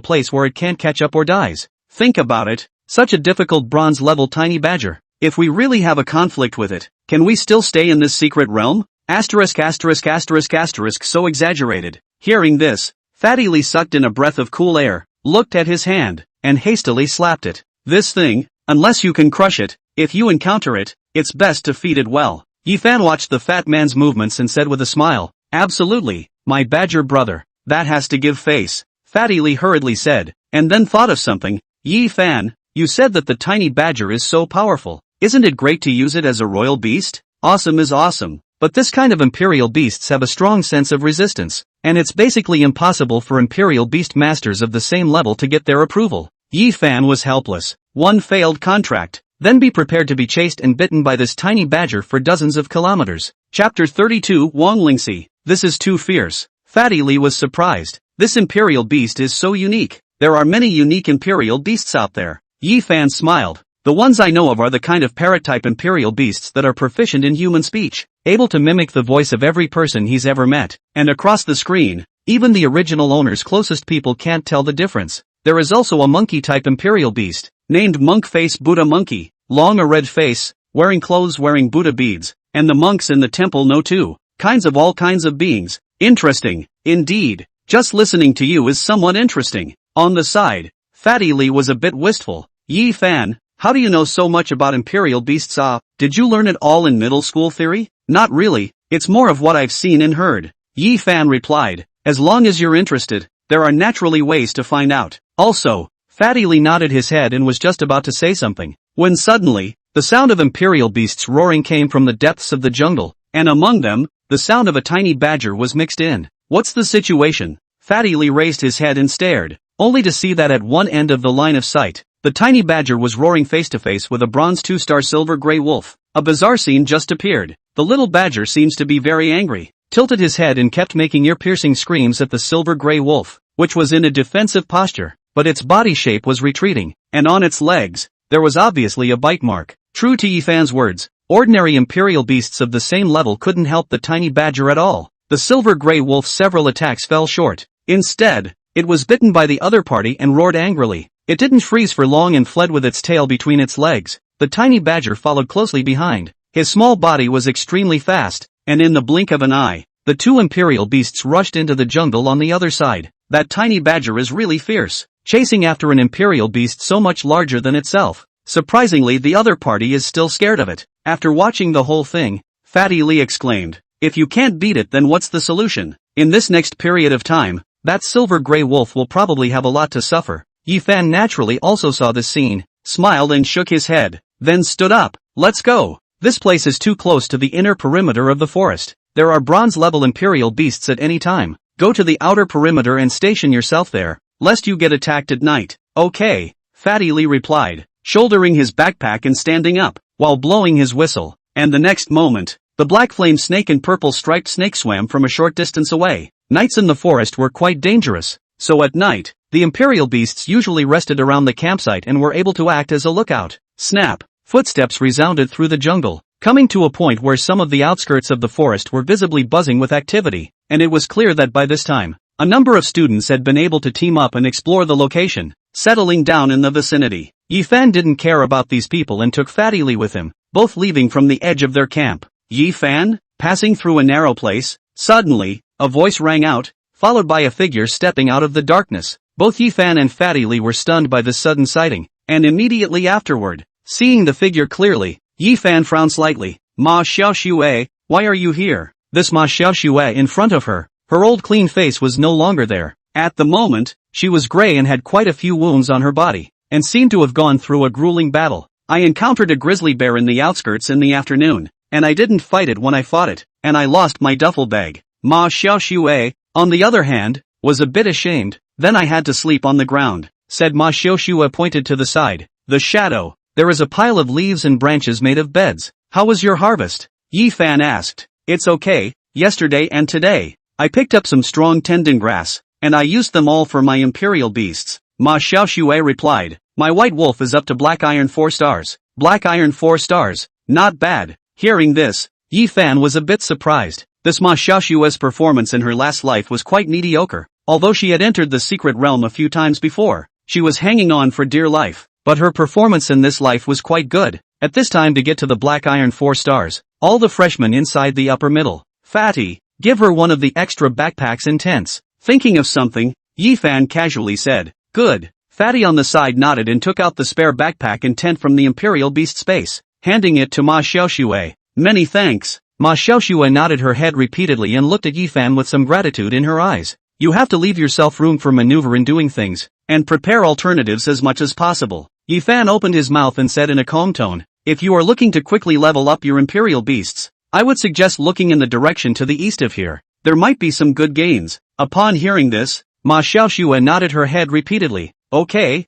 place where it can't catch up or dies. Think about it, such a difficult bronze-level tiny badger. If we really have a conflict with it, can we still stay in this secret realm? Asterisk asterisk asterisk asterisk so exaggerated. Hearing this, Fatty Lee sucked in a breath of cool air, looked at his hand, and hastily slapped it. This thing, unless you can crush it, if you encounter it, it's best to feed it well. Yifan watched the fat man's movements and said with a smile, absolutely, my badger brother. That has to give face, Fatty Lee hurriedly said, and then thought of something. Yifan, you said that the tiny badger is so powerful. Isn't it great to use it as a royal beast? Awesome is awesome, but this kind of imperial beasts have a strong sense of resistance, and it's basically impossible for imperial beast masters of the same level to get their approval. Yifan was helpless. One failed contract. Then be prepared to be chased and bitten by this tiny badger for dozens of kilometers. Chapter 32 Wang Lingxi. This is too fierce. Fatty Lee was surprised. This imperial beast is so unique. There are many unique imperial beasts out there. Yifan smiled. The ones I know of are the kind of parrot-type imperial beasts that are proficient in human speech, able to mimic the voice of every person he's ever met, and across the screen, even the original owner's closest people can't tell the difference. There is also a monkey-type imperial beast, named Monk Face Buddha Monkey, long a red face, wearing clothes wearing Buddha beads, and the monks in the temple know too, kinds of all kinds of beings. Interesting, indeed, just listening to you is somewhat interesting. On the side, Fatty Lee was a bit wistful. Yifan, how do you know so much about imperial beasts? Did you learn it all in middle school theory? Not really, it's more of what I've seen and heard. Yifan replied, as long as you're interested, there are naturally ways to find out. Also, Fatty Lee nodded his head and was just about to say something, when suddenly, the sound of imperial beasts roaring came from the depths of the jungle, and among them, the sound of a tiny badger was mixed in. What's the situation? Fatty Lee raised his head and stared, only to see that at one end of the line of sight, the tiny badger was roaring face to face with a bronze 2-star silver gray wolf. A bizarre scene just appeared. The little badger seems to be very angry, tilted his head and kept making ear-piercing screams at the silver gray wolf, which was in a defensive posture, but its body shape was retreating, and on its legs, there was obviously a bite mark. True to Yifan's words, ordinary imperial beasts of the same level couldn't help the tiny badger at all. The silver gray wolf's several attacks fell short. Instead, it was bitten by the other party and roared angrily. It didn't freeze for long and fled with its tail between its legs. The tiny badger followed closely behind. His small body was extremely fast, and in the blink of an eye, the two imperial beasts rushed into the jungle on the other side. That tiny badger is really fierce, chasing after an imperial beast so much larger than itself. Surprisingly, the other party is still scared of it. After watching the whole thing, Fatty Lee exclaimed, if you can't beat it, then what's the solution? In this next period of time, that silver gray wolf will probably have a lot to suffer. Yifan naturally also saw this scene, smiled and shook his head, then stood up. Let's go. This place is too close to the inner perimeter of the forest. There are bronze-level imperial beasts at any time. Go to the outer perimeter and station yourself there, lest you get attacked at night. Okay, Fatty Lee replied, shouldering his backpack and standing up, while blowing his whistle. And the next moment, the black flame snake and purple striped snake swam from a short distance away. Nights in the forest were quite dangerous, so at night, the imperial beasts usually rested around the campsite and were able to act as a lookout. Snap! Footsteps resounded through the jungle, coming to a point where some of the outskirts of the forest were visibly buzzing with activity, and it was clear that by this time, a number of students had been able to team up and explore the location, settling down in the vicinity. Yifan didn't care about these people and took Fatty Lee with him, both leaving from the edge of their camp. Yifan, passing through a narrow place, suddenly, a voice rang out, followed by a figure stepping out of the darkness. Both Yifan and Fatty Lee were stunned by this sudden sighting, and immediately afterward, seeing the figure clearly, Yifan frowned slightly. Ma Xiaoxue, why are you here? This Ma Xiaoxue in front of her, her old clean face was no longer there. At the moment, she was gray and had quite a few wounds on her body, and seemed to have gone through a grueling battle. I encountered a grizzly bear in the outskirts in the afternoon, and I didn't fight it when I fought it, and I lost my duffel bag. Ma Xiaoxue, on the other hand, was a bit ashamed. Then I had to sleep on the ground, said Ma Xiaoxue pointed to the side. The shadow. There is a pile of leaves and branches made of beds. How was your harvest? Yi Fan asked. It's okay. Yesterday and today, I picked up some strong tendon grass, and I used them all for my imperial beasts. Ma Xiaoxue replied. My white wolf is up to black iron 4 stars. Black iron 4 stars. Not bad. Hearing this, Yi Fan was a bit surprised. This Ma Xiaoxue's performance in her last life was quite mediocre. Although she had entered the secret realm a few times before, she was hanging on for dear life. But her performance in this life was quite good. At this time to get to the black iron 4 stars, all the freshmen inside the upper middle. Fatty, give her one of the extra backpacks in tents. Thinking of something, Yi Fan casually said. Good. Fatty on the side nodded and took out the spare backpack and tent from the imperial beast space, handing it to Ma Xiaoxue. Many thanks. Ma Xiaoxue nodded her head repeatedly and looked at Yi Fan with some gratitude in her eyes. You have to leave yourself room for maneuver in doing things, and prepare alternatives as much as possible. Yi Fan opened his mouth and said in a calm tone, if you are looking to quickly level up your imperial beasts, I would suggest looking in the direction to the east of here. There might be some good gains. Upon hearing this, Ma Xiaoxue nodded her head repeatedly. Okay,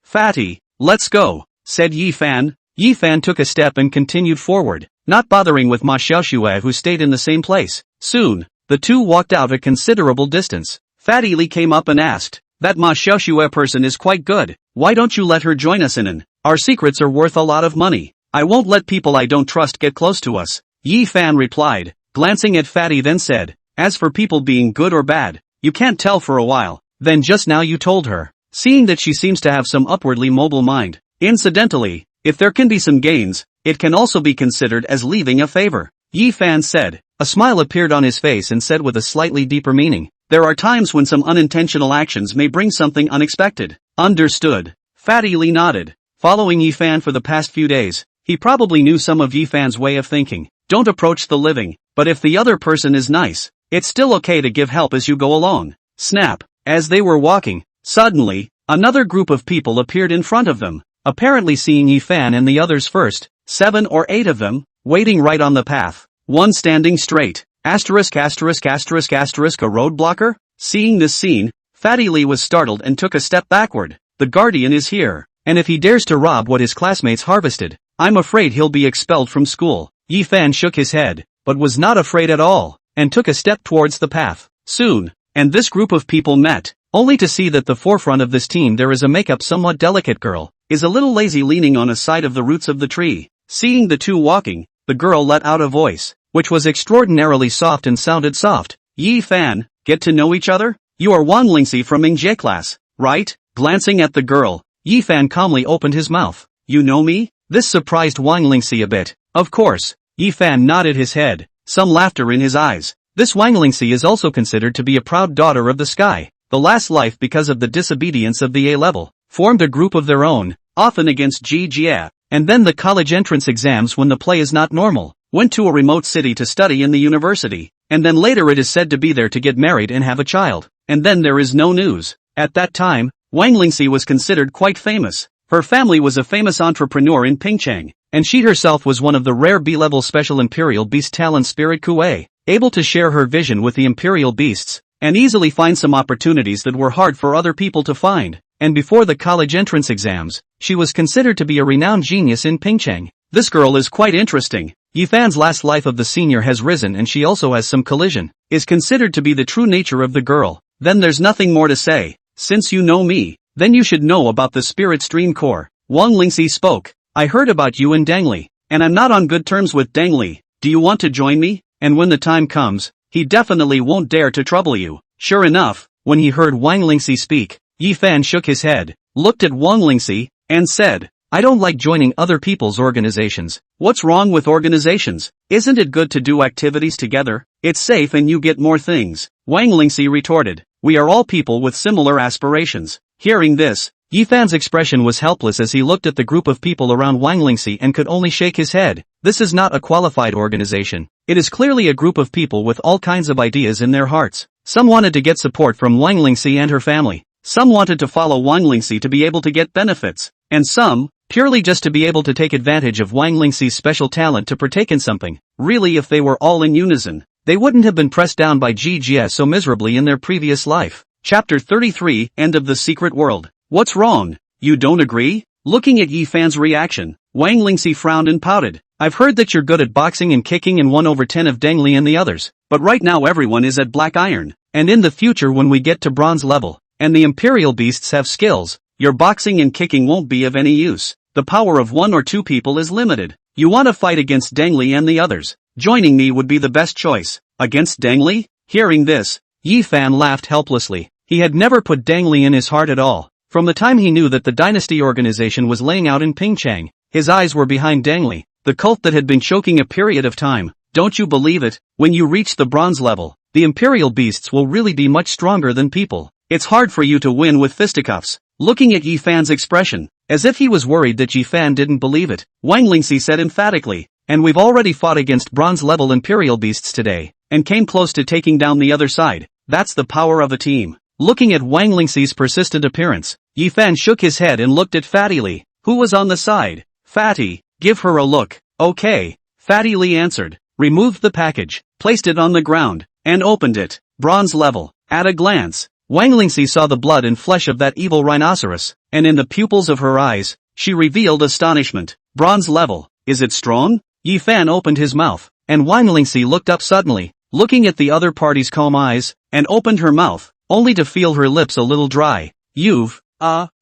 Fatty, let's go, said Yi Fan. Yi Fan took a step and continued forward, not bothering with Ma Xiaoxue who stayed in the same place. Soon, the two walked out a considerable distance. Fatty Li came up and asked, that Ma Xiaoxue person is quite good. Why don't you let her join us in? Our secrets are worth a lot of money. I won't let people I don't trust get close to us. Yi Fan replied, glancing at Fatty then said, as for people being good or bad, you can't tell for a while. Then just now you told her, seeing that she seems to have some upwardly mobile mind. Incidentally, if there can be some gains, it can also be considered as leaving a favor. Yi Fan said. A smile appeared on his face and said with a slightly deeper meaning, there are times when some unintentional actions may bring something unexpected. Understood. Fatty Li nodded. Following Yi Fan for the past few days, he probably knew some of Yi Fan's way of thinking. Don't approach the living, but if the other person is nice, it's still okay to give help as you go along. Snap. As they were walking, suddenly, another group of people appeared in front of them, apparently seeing Yi Fan and the others first. 7 or 8 of them, waiting right on the path. One standing straight. A roadblocker? Seeing this scene, Fatty Li was startled and took a step backward. The guardian is here, and if he dares to rob what his classmates harvested, I'm afraid he'll be expelled from school. Yi Fan shook his head, but was not afraid at all, and took a step towards the path. Soon, and this group of people met, only to see that the forefront of this team there is a makeup somewhat delicate girl, is a little lazy leaning on a side of the roots of the tree. Seeing the two walking, the girl let out a voice, which was extraordinarily soft and sounded soft. Yi Fan, get to know each other? You are Wang Lingxi from Mingje class, right? Glancing at the girl, Yi Fan calmly opened his mouth. You know me? This surprised Wang Lingxi a bit. Of course. Yi Fan nodded his head, some laughter in his eyes. This Wang Lingxi is also considered to be a proud daughter of the sky. The last life because of the disobedience of the A level, formed a group of their own, often against Ji Jia, and then the college entrance exams when the play is not normal, went to a remote city to study in the university, and then later it is said to be there to get married and have a child, and then there is no news. At that time, Wang Lingxi was considered quite famous. Her family was a famous entrepreneur in Pingcheng, and she herself was one of the rare B-level special imperial beast talent spirit Kuei, able to share her vision with the imperial beasts, and easily find some opportunities that were hard for other people to find. And before the college entrance exams, she was considered to be a renowned genius in Pingcheng. This girl is quite interesting. Yi Fan's last life of the senior has risen and she also has some collision, is considered to be the true nature of the girl. Then there's nothing more to say. Since you know me, then you should know about the Spirit Stream Core. Wang Lingxi spoke. I heard about you and Deng Li, and I'm not on good terms with Deng Li. Do you want to join me? And when the time comes, he definitely won't dare to trouble you. Sure enough, when he heard Wang Lingxi speak, Yi Fan shook his head, looked at Wang Lingxi, and said, I don't like joining other people's organizations. What's wrong with organizations? Isn't it good to do activities together? It's safe and you get more things. Wang Lingxi retorted. We are all people with similar aspirations. Hearing this, Yi Fan's expression was helpless as he looked at the group of people around Wang Lingxi and could only shake his head. This is not a qualified organization. It is clearly a group of people with all kinds of ideas in their hearts. Some wanted to get support from Wang Lingxi and her family. Some wanted to follow Wang Lingxi to be able to get benefits. And some, Purely just to be able to take advantage of Wang Lingxi's special talent to partake in something. Really, if they were all in unison, they wouldn't have been pressed down by GGS so miserably in their previous life. Chapter 33, End of the Secret World. What's wrong? You don't agree? Looking at Yi Fan's reaction, Wang Lingxi frowned and pouted. I've heard that you're good at boxing and kicking and 1/10 of Deng Li and the others, but right now everyone is at Black Iron, and in the future when we get to bronze level, and the Imperial Beasts have skills, your boxing and kicking won't be of any use. The power of 1 or 2 people is limited. You want to fight against Deng Li and the others. Joining me would be the best choice. Against Deng Li? Hearing this, Yi Fan laughed helplessly. He had never put Deng Li in his heart at all. From the time he knew that the dynasty organization was laying out in Pingchang, his eyes were behind Deng Li, the cult that had been choking a period of time. Don't you believe it? When you reach the bronze level, the Imperial Beasts will really be much stronger than people. It's hard for you to win with fisticuffs. Looking at Yi Fan's expression, as if he was worried that Yi Fan didn't believe it, Wang Lingxi said emphatically, and we've already fought against bronze-level Imperial Beasts today, and came close to taking down the other side. That's the power of a team. Looking at Wang Lingxi's persistent appearance, Yi Fan shook his head and looked at Fatty Li, who was on the side. Fatty, give her a look. Okay. Fatty Li answered, removed the package, placed it on the ground, and opened it. Bronze level. At a glance, Wang Lingxi saw the blood and flesh of that evil rhinoceros, and in the pupils of her eyes, she revealed astonishment. Bronze level. Is it strong? Yi Fan opened his mouth, and Wang Lingxi looked up suddenly, looking at the other party's calm eyes, and opened her mouth, only to feel her lips a little dry. You've,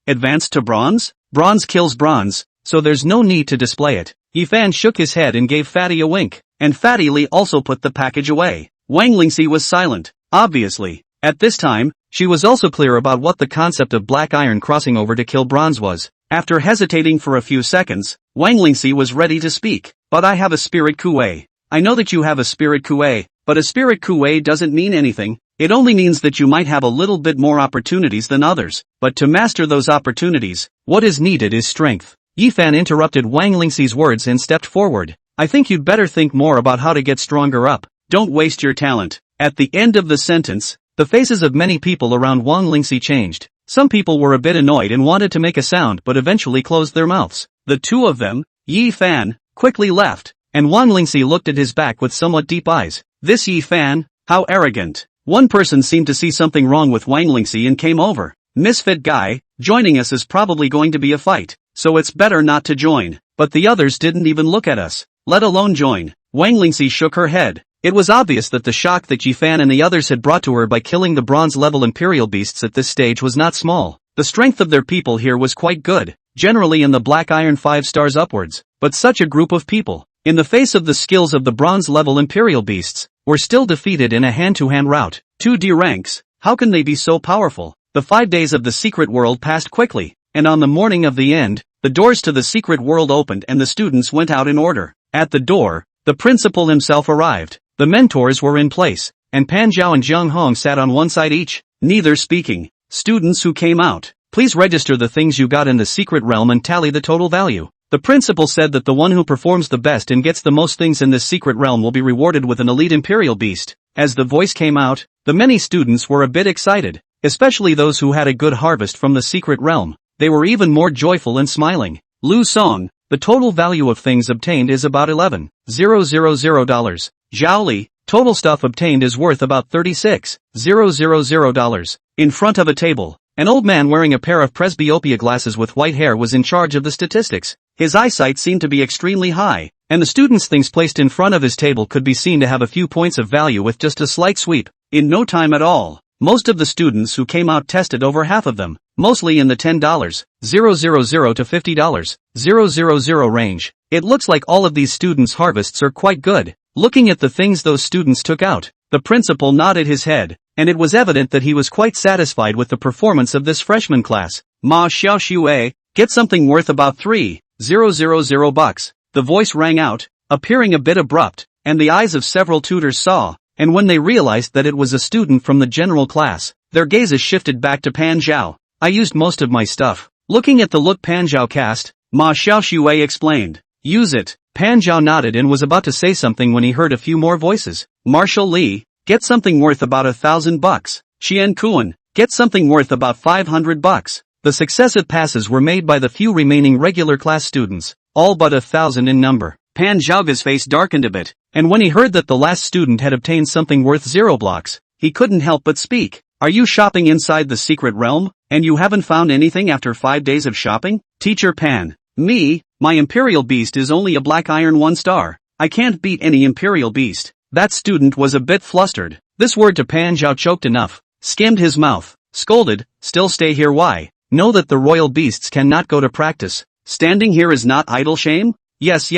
advanced to bronze? Bronze kills bronze, so there's no need to display it. Yi Fan shook his head and gave Fatty a wink, and Fatty Li also put the package away. Wang Lingxi was silent, obviously. At this time, she was also clear about what the concept of black iron crossing over to kill bronze was. After hesitating for a few seconds, Wang Lingxi was ready to speak. But I have a spirit kuei. I know that you have a spirit kuei, but a spirit kuei doesn't mean anything. It only means that you might have a little bit more opportunities than others. But to master those opportunities, what is needed is strength. Yi Fan interrupted Wang Lingxi's words and stepped forward. I think you'd better think more about how to get stronger up. Don't waste your talent. At the end of the sentence, the faces of many people around Wang Lingxi changed. Some people were a bit annoyed and wanted to make a sound but eventually closed their mouths. The two of them, Yi Fan, quickly left, and Wang Lingxi looked at his back with somewhat deep eyes. This Yi Fan, how arrogant. One person seemed to see something wrong with Wang Lingxi and came over. Misfit guy, joining us is probably going to be a fight, so it's better not to join. But the others didn't even look at us, let alone join. Wang Lingxi shook her head. It was obvious that the shock that Yi Fan and the others had brought to her by killing the bronze-level Imperial Beasts at this stage was not small. The strength of their people here was quite good, generally in the black iron 5 stars upwards, but such a group of people, in the face of the skills of the bronze-level Imperial Beasts, were still defeated in a hand-to-hand rout. 2D ranks, how can they be so powerful? The 5 days of the secret world passed quickly, and on the morning of the end, the doors to the secret world opened and the students went out in order. At the door, the principal himself arrived. The mentors were in place, and Pan Zhao and Jiang Hong sat on one side each, neither speaking. Students who came out, please register the things you got in the secret realm and tally the total value. The principal said that the one who performs the best and gets the most things in this secret realm will be rewarded with an elite Imperial Beast. As the voice came out, the many students were a bit excited, especially those who had a good harvest from the secret realm. They were even more joyful and smiling. Lu Song, the total value of things obtained is about $11,000. Zhao Li, total stuff obtained is worth about $36,000. In front of a table, an old man wearing a pair of presbyopia glasses with white hair was in charge of the statistics. His eyesight seemed to be extremely high, and the students' things placed in front of his table could be seen to have a few points of value with just a slight sweep. In no time at all, most of the students who came out tested over half of them, mostly in the $10,000 to $50,000 range. It looks like all of these students' harvests are quite good. Looking at the things those students took out, the principal nodded his head, and it was evident that he was quite satisfied with the performance of this freshman class. Ma Xiaoxue, get something worth about $3,000. The voice rang out, appearing a bit abrupt, and the eyes of several tutors saw, and when they realized that it was a student from the general class, their gazes shifted back to Pan Zhao. I used most of my stuff. Looking at the look Pan Zhao cast, Ma Xiaoxue explained. Use it. Pan Zhao nodded and was about to say something when he heard a few more voices. Marshall Li, get something worth about $1,000. Qian Kuan, get something worth about $500. the successive passes were made by the few remaining regular class students, all but 1,000 in number. Pan Zhaoga's face darkened a bit, and when he heard that the last student had obtained something worth 0 blocks, he couldn't help but speak. Are you shopping inside the secret realm, and you haven't found anything after 5 days of shopping? Teacher Pan. Me, my imperial beast is only a black iron 1 star. I can't beat any imperial beast. That student was a bit flustered. This word to Pan Zhao choked enough, skimmed his mouth, scolded, still stay here why? Know that the royal beasts cannot go to practice. Standing here is not idle shame? Yes.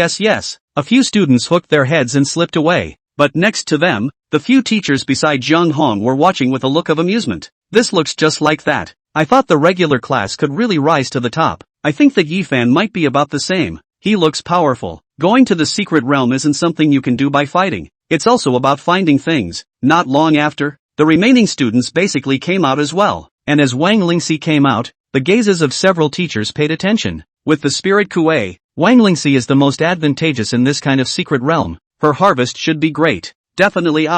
A few students hooked their heads and slipped away, but next to them, the few teachers beside Zhang Hong were watching with a look of amusement. This looks just like that. I thought the regular class could really rise to the top. I think that Yifan might be about the same. He looks powerful. Going to the secret realm isn't something you can do by fighting. It's also about finding things. Not long after, the remaining students basically came out as well. And as Wang Lingxi came out, the gazes of several teachers paid attention. With the spirit Kuei, Wang Lingxi is the most advantageous in this kind of secret realm. Her harvest should be great. Definitely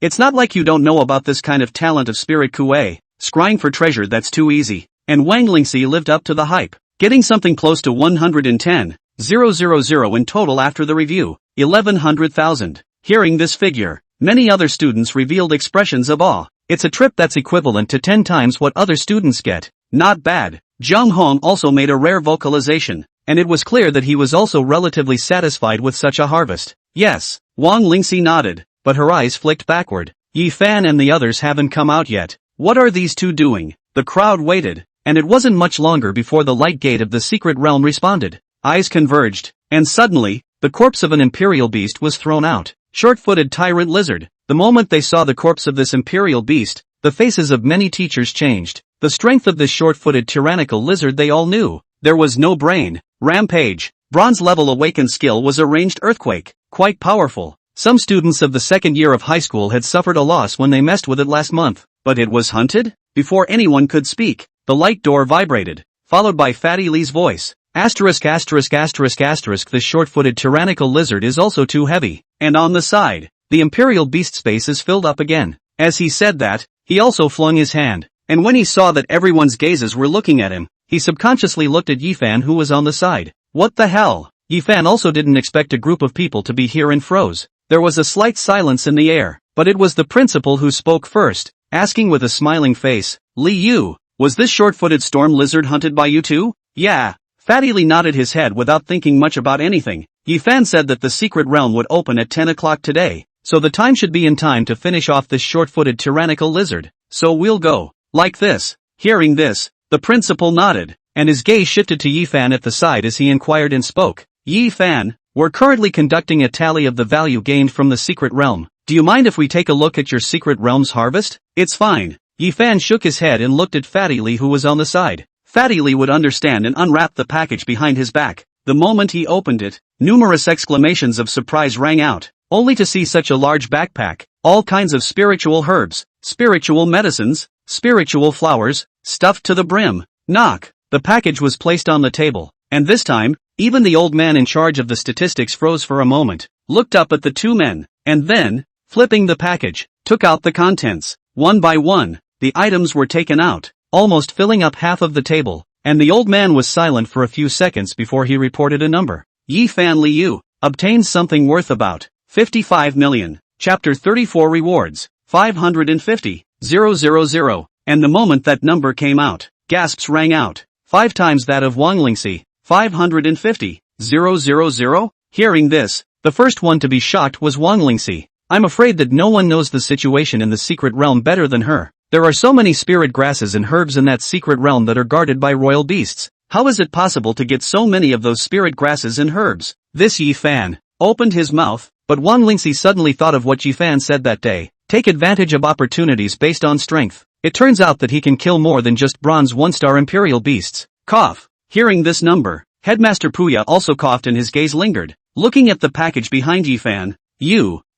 it's not like you don't know about this kind of talent of spirit Kuei. Scrying for treasure that's too easy. And Wang Lingxi lived up to the hype, getting something close to 110,000 in total after the review. 1,100,000. Hearing this figure, many other students revealed expressions of awe. It's a trip that's equivalent to 10 times what other students get. Not bad. Zhang Hong also made a rare vocalization, and it was clear that he was also relatively satisfied with such a harvest. Yes, Wang Lingxi nodded, but her eyes flicked backward. Yifan and the others haven't come out yet. What are these two doing? The crowd waited, and it wasn't much longer before the light gate of the secret realm responded. Eyes converged, and suddenly, the corpse of an imperial beast was thrown out. Short-footed tyrant lizard. The moment they saw the corpse of this imperial beast, the faces of many teachers changed. The strength of this short-footed tyrannical lizard they all knew. There was no brain. Rampage. Bronze-level awakened skill was a ranged earthquake. Quite powerful. Some students of the second year of high school had suffered a loss when they messed with it last month. But it was hunted? Before anyone could speak, the light door vibrated, followed by Fatty Lee's voice. This short-footed tyrannical lizard is also too heavy. And on the side, the imperial beast space is filled up again. As he said that, he also flung his hand. And when he saw that everyone's gazes were looking at him, he subconsciously looked at Yifan who was on the side. What the hell? Yifan also didn't expect a group of people to be here and froze. There was a slight silence in the air, but it was the principal who spoke first, asking with a smiling face, Li Yu, was this short-footed storm lizard hunted by you too? Yeah. Fatty Lee nodded his head without thinking much about anything. Yifan said that the secret realm would open at 10 o'clock today, so the time should be in time to finish off this short-footed tyrannical lizard. So we'll go. Like this. Hearing this, the principal nodded, and his gaze shifted to Yifan at the side as he inquired and spoke. Yifan, we're currently conducting a tally of the value gained from the secret realm. Do you mind if we take a look at your secret realm's harvest? It's fine. Yifan shook his head and looked at Fatty Lee who was on the side. Fatty Lee would understand and unwrap the package behind his back. The moment he opened it, numerous exclamations of surprise rang out, only to see such a large backpack. All kinds of spiritual herbs, spiritual medicines, spiritual flowers, stuffed to the brim. Knock. The package was placed on the table, and this time, even the old man in charge of the statistics froze for a moment, looked up at the two men, and then, flipping the package, took out the contents. One by one, the items were taken out, almost filling up half of the table, and the old man was silent for a few seconds before he reported a number. Yifan Liu obtained something worth about 55 million. Chapter 34 Rewards, 550,000, and the moment that number came out, gasps rang out, 5 times that of Wang Lingxi, 550,000. Hearing this, the first one to be shocked was Wang Lingxi. I'm afraid that no one knows the situation in the secret realm better than her. There are so many spirit grasses and herbs in that secret realm that are guarded by royal beasts. How is it possible to get so many of those spirit grasses and herbs? This Yifan opened his mouth, but Wang Lingxi suddenly thought of what Yifan said that day. Take advantage of opportunities based on strength. It turns out that he can kill more than just bronze 1-star imperial beasts. Cough. Hearing this number, Headmaster Puya also coughed and his gaze lingered, looking at the package behind Yifan.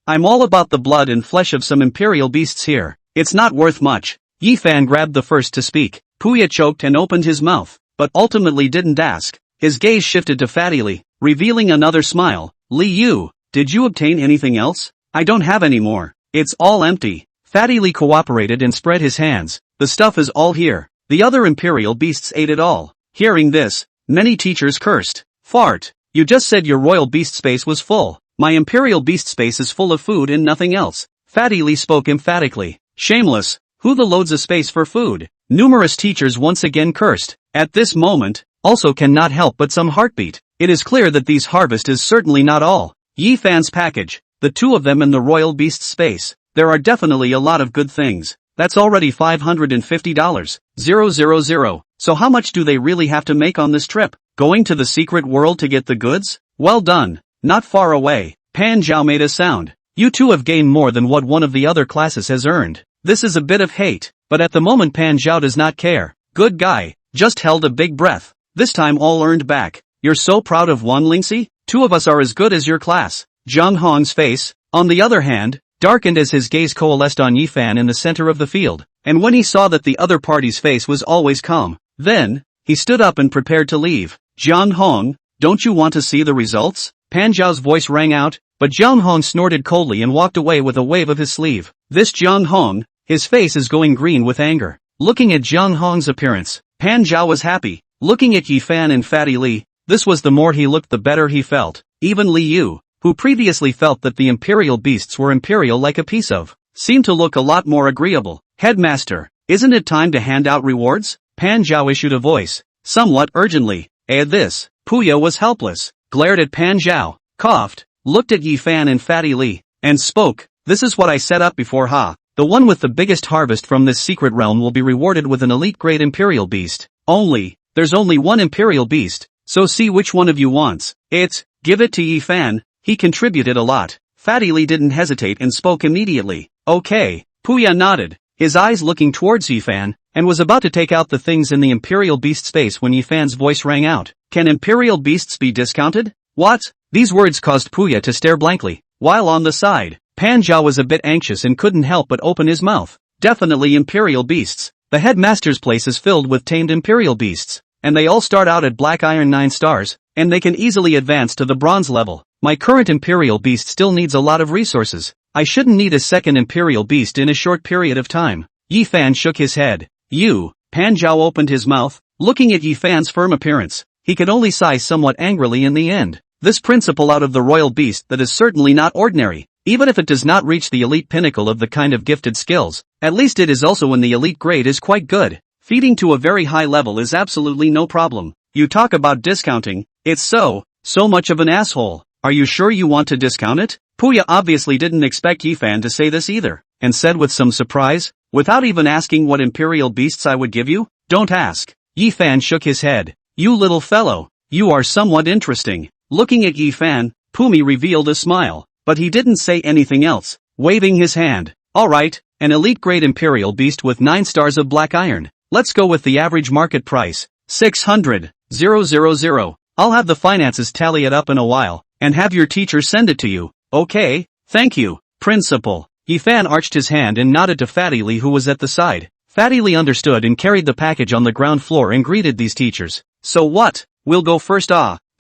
I'm all about the blood and flesh of some imperial beasts here. It's not worth much. Yifan grabbed the first to speak. Puya choked and opened his mouth, but ultimately didn't ask. His gaze shifted to Fatty Lee, revealing another smile. Li Yu, did you obtain anything else? I don't have any more. It's all empty. Fatty Lee cooperated and spread his hands. The stuff is all here. The other imperial beasts ate it all. Hearing this, many teachers cursed. Fart. You just said your royal beast space was full. My imperial beast space is full of food and nothing else. Fatty Lee spoke emphatically. Shameless. Who the loads of space for food? Numerous teachers once again cursed. At this moment, also cannot help but some heartbeat. It is clear that these harvest is certainly not all. Yi Fan's package, the two of them in the royal beast space. There are definitely a lot of good things. That's already $550. 000. So how much do they really have to make on this trip? Going to the secret world to get the goods? Well done. Not far away. Pan Zhao made a sound. You two have gained more than what one of the other classes has earned. This is a bit of hate, but at the moment Pan Zhao does not care. Good guy. Just held a big breath. This time all earned back. You're so proud of Wan Lingxi? Two of us are as good as your class. Zhang Hong's face, on the other hand, darkened as his gaze coalesced on Yi Fan in the center of the field, and when he saw that the other party's face was always calm, then, he stood up and prepared to leave. Zhang Hong, don't you want to see the results? Pan Zhao's voice rang out, but Zhang Hong snorted coldly and walked away with a wave of his sleeve. This Zhang Hong, his face is going green with anger. Looking at Zhang Hong's appearance, Pan Zhao was happy. Looking at Yi Fan and Fatty Lee, this was the more he looked the better he felt. Even Li Yu, who previously felt that the imperial beasts were imperial like a piece of, seemed to look a lot more agreeable. Headmaster, isn't it time to hand out rewards? Pan Zhao issued a voice, somewhat urgently. At this, Puya was helpless, glared at Pan Zhao, coughed, looked at Yi Fan and Fatty Lee, and spoke. This is what I set up before Ha. The one with the biggest harvest from this secret realm will be rewarded with an elite grade imperial beast. There's only one imperial beast, so see which one of you wants it. Give it to Yi Fan, he contributed a lot. Fatty Lee didn't hesitate and spoke immediately. Okay. Puya nodded, his eyes looking towards Yi Fan, and was about to take out the things in the imperial beast space when Yi Fan's voice rang out. Can imperial beasts be discounted? What? These words caused Puya to stare blankly, while on the side, Pan Zhao was a bit anxious and couldn't help but open his mouth. Definitely imperial beasts. The headmaster's place is filled with tamed imperial beasts, and they all start out at black iron 9 stars, and they can easily advance to the bronze level. My current imperial beast still needs a lot of resources. I shouldn't need a second imperial beast in a short period of time. Yi Fan shook his head. Pan Zhao opened his mouth, looking at Yi Fan's firm appearance. He could only sigh somewhat angrily in the end. This principle out of the royal beast that is certainly not ordinary. Even if it does not reach the elite pinnacle of the kind of gifted skills, at least it is also in the elite grade is quite good. Feeding to a very high level is absolutely no problem. You talk about discounting, it's so much of an asshole. Are you sure you want to discount it? Puya obviously didn't expect Yi Fan to say this either, and said with some surprise, without even asking what imperial beasts I would give you? Don't ask. Yi Fan shook his head. You little fellow, you are somewhat interesting. Looking at Yi Fan, Pumi revealed a smile. But he didn't say anything else, waving his hand. Alright, an elite grade imperial beast with 9 stars of black iron. Let's go with the average market price. 600. 000. I'll have the finances tally it up in a while, and have your teacher send it to you. Okay, thank you, principal. Yi Fan arched his hand and nodded to Fatty Lee who was at the side. Fatty Lee understood and carried the package on the ground floor and greeted these teachers. So what? We'll go first.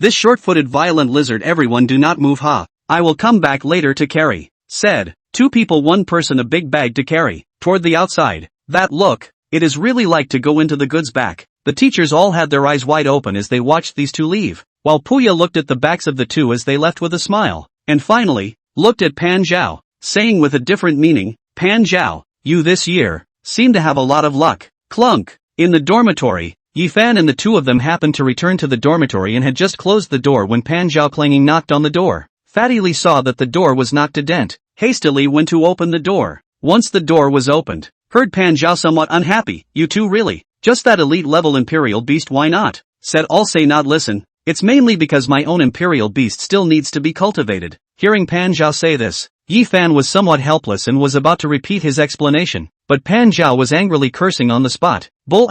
This short-footed violent lizard, everyone do not move. I will come back later to carry, said. 2 people, 1 person, a big bag to carry, toward the outside. That look, it is really like to go into the goods back. The teachers all had their eyes wide open as they watched these two leave, while Puya looked at the backs of the two as they left with a smile, and finally, looked at Pan Zhao, saying with a different meaning, Pan Zhao, you this year, seem to have a lot of luck. Clunk. In the dormitory, Yi Fan and the two of them happened to return to the dormitory and had just closed the door when Pan Zhao clanging knocked on the door. Fatty Lee saw that the door was knocked to dent, hastily went to open the door. Once the door was opened, heard Pan Zhao somewhat unhappy. You two really? Just that elite level imperial beast, why not? Said all say not listen. It's mainly because my own imperial beast still needs to be cultivated. Hearing Pan Zhao say this, Yi Fan was somewhat helpless and was about to repeat his explanation, but Pan Zhao was angrily cursing on the spot. Bull ********.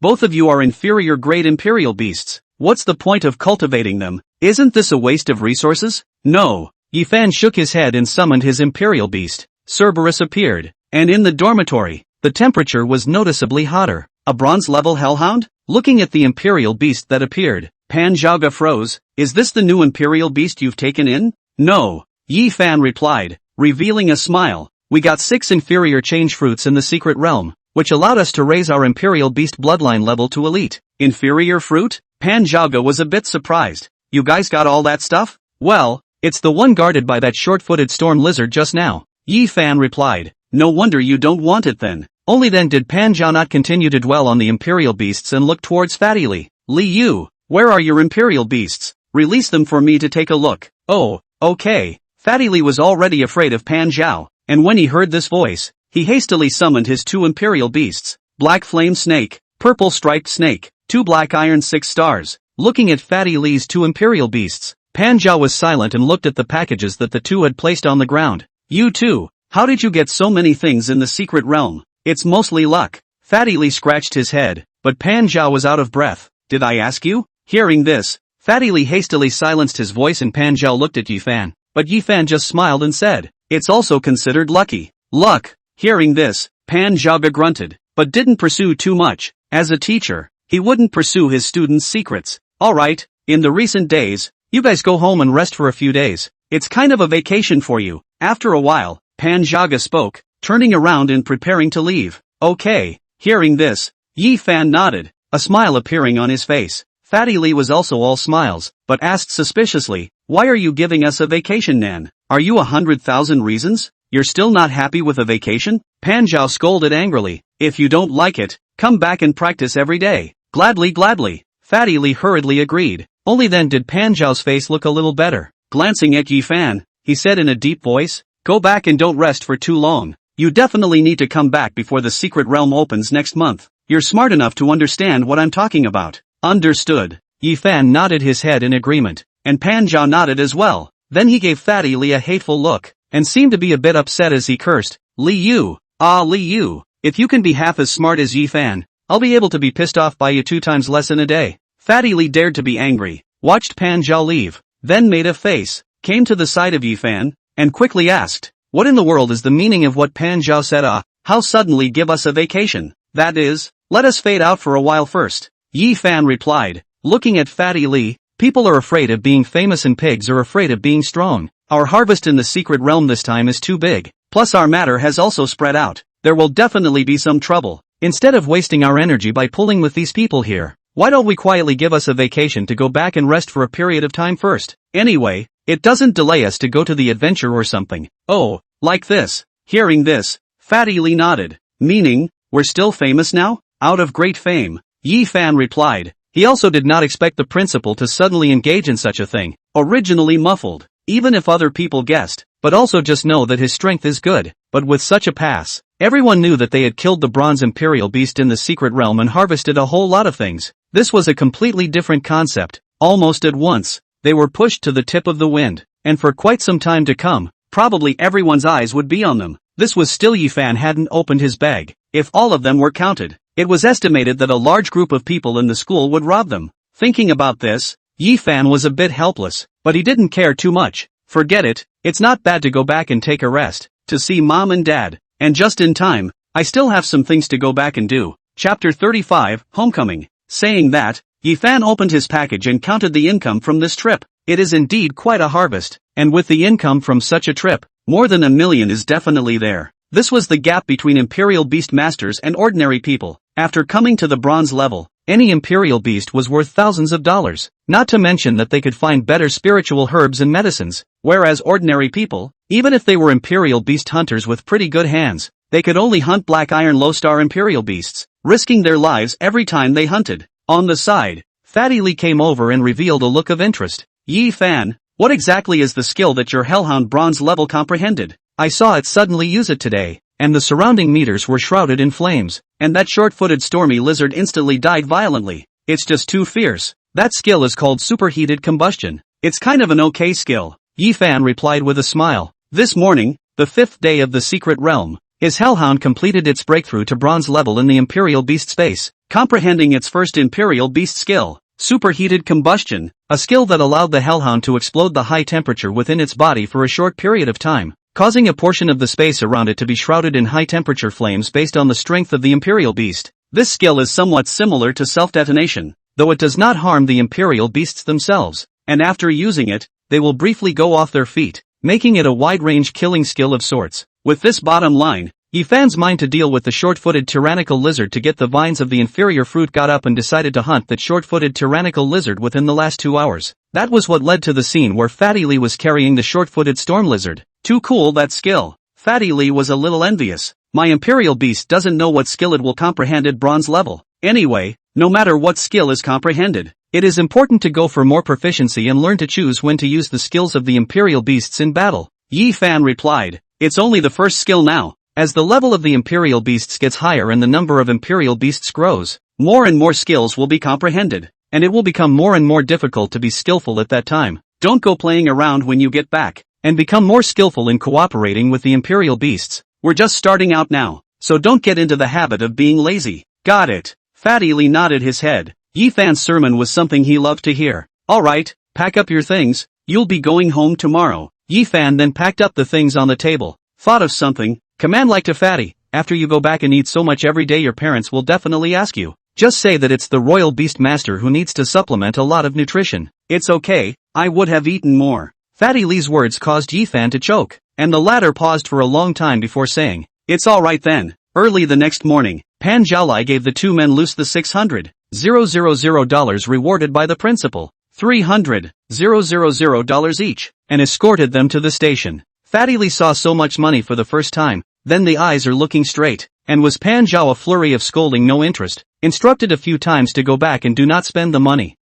Both of you are inferior grade imperial beasts. What's the point of cultivating them? Isn't this a waste of resources? No. Yi Fan shook his head and summoned his imperial beast. Cerberus appeared, and in the dormitory, the temperature was noticeably hotter. A bronze level hellhound? Looking at the imperial beast that appeared, Pan Zhao froze. Is this the new imperial beast you've taken in? No. Yi Fan replied, revealing a smile. We got 6 inferior change fruits in the secret realm. which allowed us to raise our Imperial Beast bloodline level to elite. Inferior fruit? Pan Zhaga was a bit surprised. You guys got all that stuff? Well, it's the one guarded by that short-footed storm lizard just now. Yi Fan replied. No wonder you don't want it then. Only then did Pan Zhao not continue to dwell on the Imperial Beasts and look towards Fatty Li. Li Yu, where are your Imperial Beasts? Release them for me to take a look. Oh, okay. Fatty Li was already afraid of Pan Zhao, and when he heard this voice, he hastily summoned his 2 Imperial Beasts. Black Flame Snake, Purple Striped Snake, 2 Black Iron 6 stars. Looking at Fatty Li's 2 Imperial Beasts, Pan Zhao was silent and looked at the packages that the two had placed on the ground. You too, how did you get so many things in the secret realm? It's mostly luck. Fatty Li scratched his head, but Pan Zhao was out of breath. Did I ask you? Hearing this, Fatty Li hastily silenced his voice and Pan Zhao looked at Yi Fan, but Yi Fan just smiled and said, it's also considered lucky. Luck. Hearing this, Pan Zhao grunted, but didn't pursue too much. As a teacher, he wouldn't pursue his students' secrets. Alright, in the recent days, you guys go home and rest for a few days. It's kind of a vacation for you. After a while, Pan Zhaga spoke, turning around and preparing to leave. Okay. Hearing this, Yi Fan nodded, a smile appearing on his face. Fatty Li was also all smiles, but asked suspiciously, why are you giving us a vacation, Nan? Are you 100,000 reasons? You're still not happy with a vacation? Pan Zhao scolded angrily. If you don't like it, come back and practice every day. Gladly, gladly. Fatty Li hurriedly agreed. Only then did Pan Zhao's face look a little better. Glancing at Yi Fan, he said in a deep voice, go back and don't rest for too long. You definitely need to come back before the secret realm opens next month. You're smart enough to understand what I'm talking about. Understood. Yi Fan nodded his head in agreement, and Pan Zhao nodded as well. Then he gave Fatty Li a hateful look, and seemed to be a bit upset as he cursed. Li Yu. Ah, Li Yu, if you can be half as smart as Yi Fan, I'll be able to be pissed off by you 2 times less in a day. Fatty Li dared to be angry, watched Pan Zhao leave, then made a face, came to the side of Yi Fan, and quickly asked, what in the world is the meaning of what Pan Zhao said? How suddenly give us a vacation? That is, let us fade out for a while first. Yi Fan replied, looking at Fatty Li, people are afraid of being famous and pigs are afraid of being strong. Our harvest in the secret realm this time is too big, plus our matter has also spread out. There will definitely be some trouble. Instead of wasting our energy by pulling with these people here, why don't we quietly give us a vacation to go back and rest for a period of time first? Anyway, it doesn't delay us to go to the adventure or something. Oh, like this. Hearing this, Fatty Li nodded. Meaning, we're still famous now? Out of great fame. Yi Fan replied. He also did not expect the principal to suddenly engage in such a thing. Originally muffled. Even if other people guessed, but also just know that his strength is good. But with such a pass, everyone knew that they had killed the bronze imperial beast in the secret realm and harvested a whole lot of things. This was a completely different concept. Almost at once, they were pushed to the tip of the wind, and for quite some time to come, probably everyone's eyes would be on them. This was still Yi Fan hadn't opened his bag. If all of them were counted, it was estimated that a large group of people in the school would rob them. Thinking about this, Yi Fan was a bit helpless, but he didn't care too much. Forget it, it's not bad to go back and take a rest, to see mom and dad, and just in time, I still have some things to go back and do. Chapter 35, Homecoming. Saying that, Yi Fan opened his package and counted the income from this trip. It is indeed quite a harvest, and with the income from such a trip, more than 1 million is definitely there. This was the gap between Imperial Beast Masters and ordinary people. After coming to the bronze level, any Imperial Beast was worth thousands of dollars, not to mention that they could find better spiritual herbs and medicines, whereas ordinary people, even if they were Imperial Beast hunters with pretty good hands, they could only hunt Black Iron Low-Star Imperial Beasts, risking their lives every time they hunted. On the side, Fatty Li came over and revealed a look of interest. Yi Fan, what exactly is the skill that your Hellhound bronze level comprehended? I saw it suddenly use it today, and the surrounding meters were shrouded in flames, and that short-footed stormy lizard instantly died violently. It's just too fierce. That skill is called superheated combustion. It's kind of an okay skill, Yi Fan replied with a smile. This morning, the 5th day of the secret realm, his Hellhound completed its breakthrough to bronze level in the Imperial Beast space, comprehending its first Imperial Beast skill, superheated combustion, a skill that allowed the Hellhound to explode the high temperature within its body for a short period of time, causing a portion of the space around it to be shrouded in high-temperature flames based on the strength of the Imperial Beast. This skill is somewhat similar to self-detonation, though it does not harm the Imperial Beasts themselves, and after using it, they will briefly go off their feet, making it a wide-range killing skill of sorts. With this bottom line, Yi Fan's mind to deal with the short-footed tyrannical lizard to get the vines of the inferior fruit got up and decided to hunt that short-footed tyrannical lizard within the last 2 hours. That was what led to the scene where Fatty Lee was carrying the short-footed storm lizard. Too cool that skill. Fatty Lee was a little envious. My imperial beast doesn't know what skill it will comprehend at bronze level. Anyway, no matter what skill is comprehended, it is important to go for more proficiency and learn to choose when to use the skills of the imperial beasts in battle. Yi Fan replied, it's only the first skill now. As the level of the imperial beasts gets higher and the number of imperial beasts grows, more and more skills will be comprehended, and it will become more and more difficult to be skillful at that time. Don't go playing around when you get back, and become more skillful in cooperating with the imperial beasts. We're just starting out now, so don't get into the habit of being lazy. Got it. Fatty Lee nodded his head. Yi Fan's sermon was something he loved to hear. Alright, pack up your things, you'll be going home tomorrow. Yi Fan then packed up the things on the table. Thought of something. Command like to Fatty, after you go back and eat so much every day your parents will definitely ask you. Just say that it's the royal beast master who needs to supplement a lot of nutrition. It's okay, I would have eaten more. Fatty Lee's words caused Yi Fan to choke, and the latter paused for a long time before saying, it's alright then. Early the next morning, Pan Zhaolai gave the two men loose the $600,000 rewarded by the principal, $300,000 each, and escorted them to the station. Fatty Lee saw so much money for the first time, then the eyes are looking straight, and was Pan Zhao a flurry of scolding no interest, instructed a few times to go back and do not spend the money.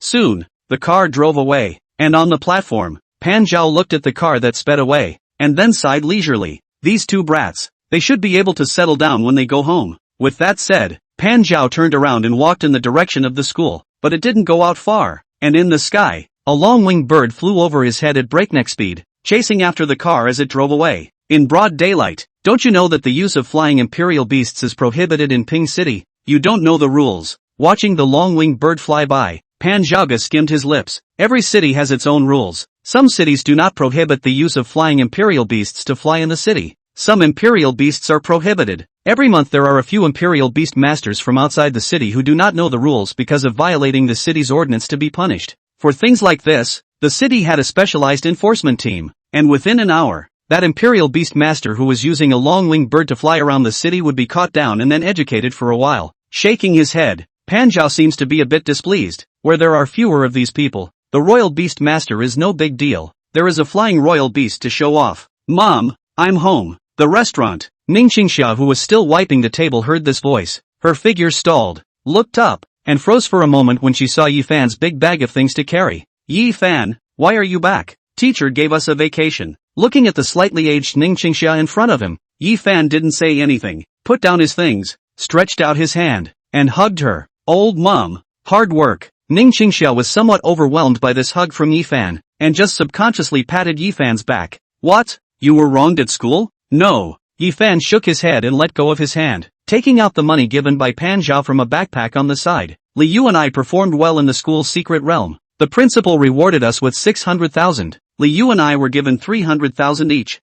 Soon, the car drove away, and on the platform, Pan Zhao looked at the car that sped away, and then sighed leisurely. These two brats, they should be able to settle down when they go home. With that said, Pan Zhao turned around and walked in the direction of the school, but it didn't go out far, and in the sky, a long-winged bird flew over his head at breakneck speed, chasing after the car as it drove away. In broad daylight, don't you know that the use of flying imperial beasts is prohibited in Ping City? You don't know the rules. Watching the long-winged bird fly by, Pan Zhaga skimmed his lips. Every city has its own rules. Some cities do not prohibit the use of flying imperial beasts to fly in the city. Some imperial beasts are prohibited. Every month there are a few imperial beast masters from outside the city who do not know the rules because of violating the city's ordinance to be punished. For things like this, the city had a specialized enforcement team, and within an hour, that imperial beast master who was using a long-winged bird to fly around the city would be caught down and then educated for a while. Shaking his head, Pan Zhao seems to be a bit displeased. Where there are fewer of these people, the royal beast master is no big deal. There is a flying royal beast to show off. Mom, I'm home. The restaurant. Ning Qingxia, who was still wiping the table, heard this voice. Her figure stalled, looked up, and froze for a moment when she saw Yi Fan's big bag of things to carry. Yi Fan, why are you back? Teacher gave us a vacation. Looking at the slightly aged Ning Qingxia in front of him, Yi Fan didn't say anything, put down his things, stretched out his hand, and hugged her. Old mom, hard work. Ning Qingxia was somewhat overwhelmed by this hug from Yi Fan, and just subconsciously patted Yi Fan's back. What? You were wronged at school? No. Yi Fan shook his head and let go of his hand, taking out the money given by Pan Zhao from a backpack on the side. Li Yu and I performed well in the school's secret realm. The principal rewarded us with 600,000. Li Yu and I were given 300,000 each.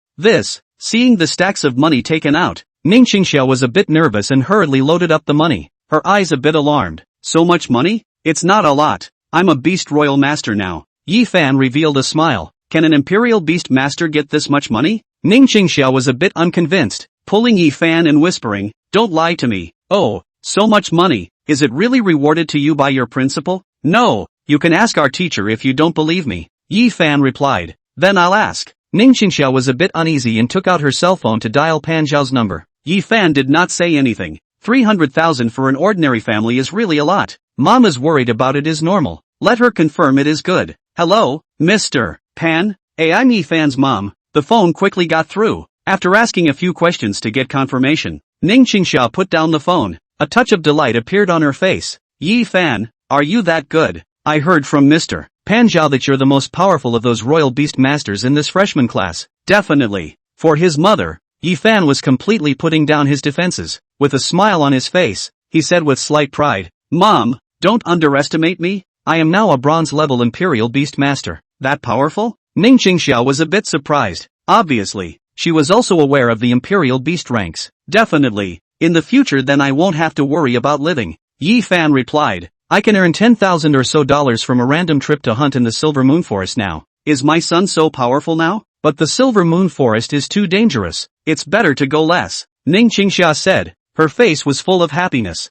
Seeing the stacks of money taken out, Ning Qingxia was a bit nervous and hurriedly loaded up the money, her eyes a bit alarmed. So much money? It's not a lot. I'm a beast royal master now. Yi Fan revealed a smile. Can an imperial beast master get this much money? Ning Qingxia was a bit unconvinced, pulling Yi Fan and whispering, don't lie to me. Oh, so much money. Is it really rewarded to you by your principal? No, you can ask our teacher if you don't believe me. Yi Fan replied. Then I'll ask. Ning Qingxia was a bit uneasy and took out her cell phone to dial Pan Zhao's number. Yi Fan did not say anything. 300,000 for an ordinary family is really a lot. Mom is worried about it is normal. Let her confirm it is good. Hello, Mr. Pan? Hey, I'm Yi Fan's mom. The phone quickly got through. After asking a few questions to get confirmation, Ning Qingxia put down the phone. A touch of delight appeared on her face. Yi Fan, are you that good? I heard from Mr. Pan Zhao that you're the most powerful of those royal beast masters in this freshman class. Definitely. For his mother, Yi Fan was completely putting down his defenses. With a smile on his face, he said with slight pride, Mom, don't underestimate me. I am now a bronze-level imperial beast master. That powerful? Ning Qingxia was a bit surprised. Obviously, she was also aware of the imperial beast ranks. Definitely. In the future then I won't have to worry about living. Yi Fan replied. I can earn 10,000 or so dollars from a random trip to hunt in the Silver Moon Forest now. Is my son so powerful now? but the Silver Moon Forest is too dangerous. It's better to go less. Ning Qingxia said. Her face was full of happiness.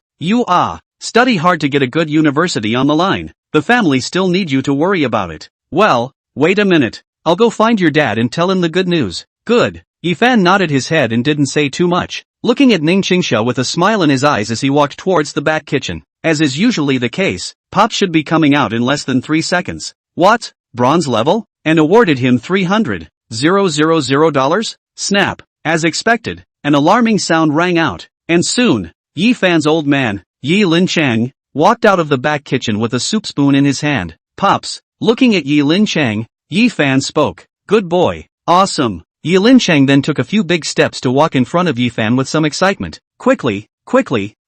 Study hard to get a good university on the line. The family still need you to worry about it. Well, wait a minute. I'll go find your dad and tell him the good news. Good. Yifan nodded his head and didn't say too much, looking at Ning Qingxia with a smile in his eyes as he walked towards the back kitchen. As is usually the case, Pop should be coming out in less than 3 seconds. What? Bronze level? And awarded him $300,000? Snap. As expected, an alarming sound rang out, and soon, Yifan's old man, Yi Linchang, walked out of the back kitchen with a soup spoon in his hand. Pops. Looking at Yi Linchang, Yifan spoke. Good boy. Awesome. Yi Linchang then took a few big steps to walk in front of Yifan with some excitement. Quickly,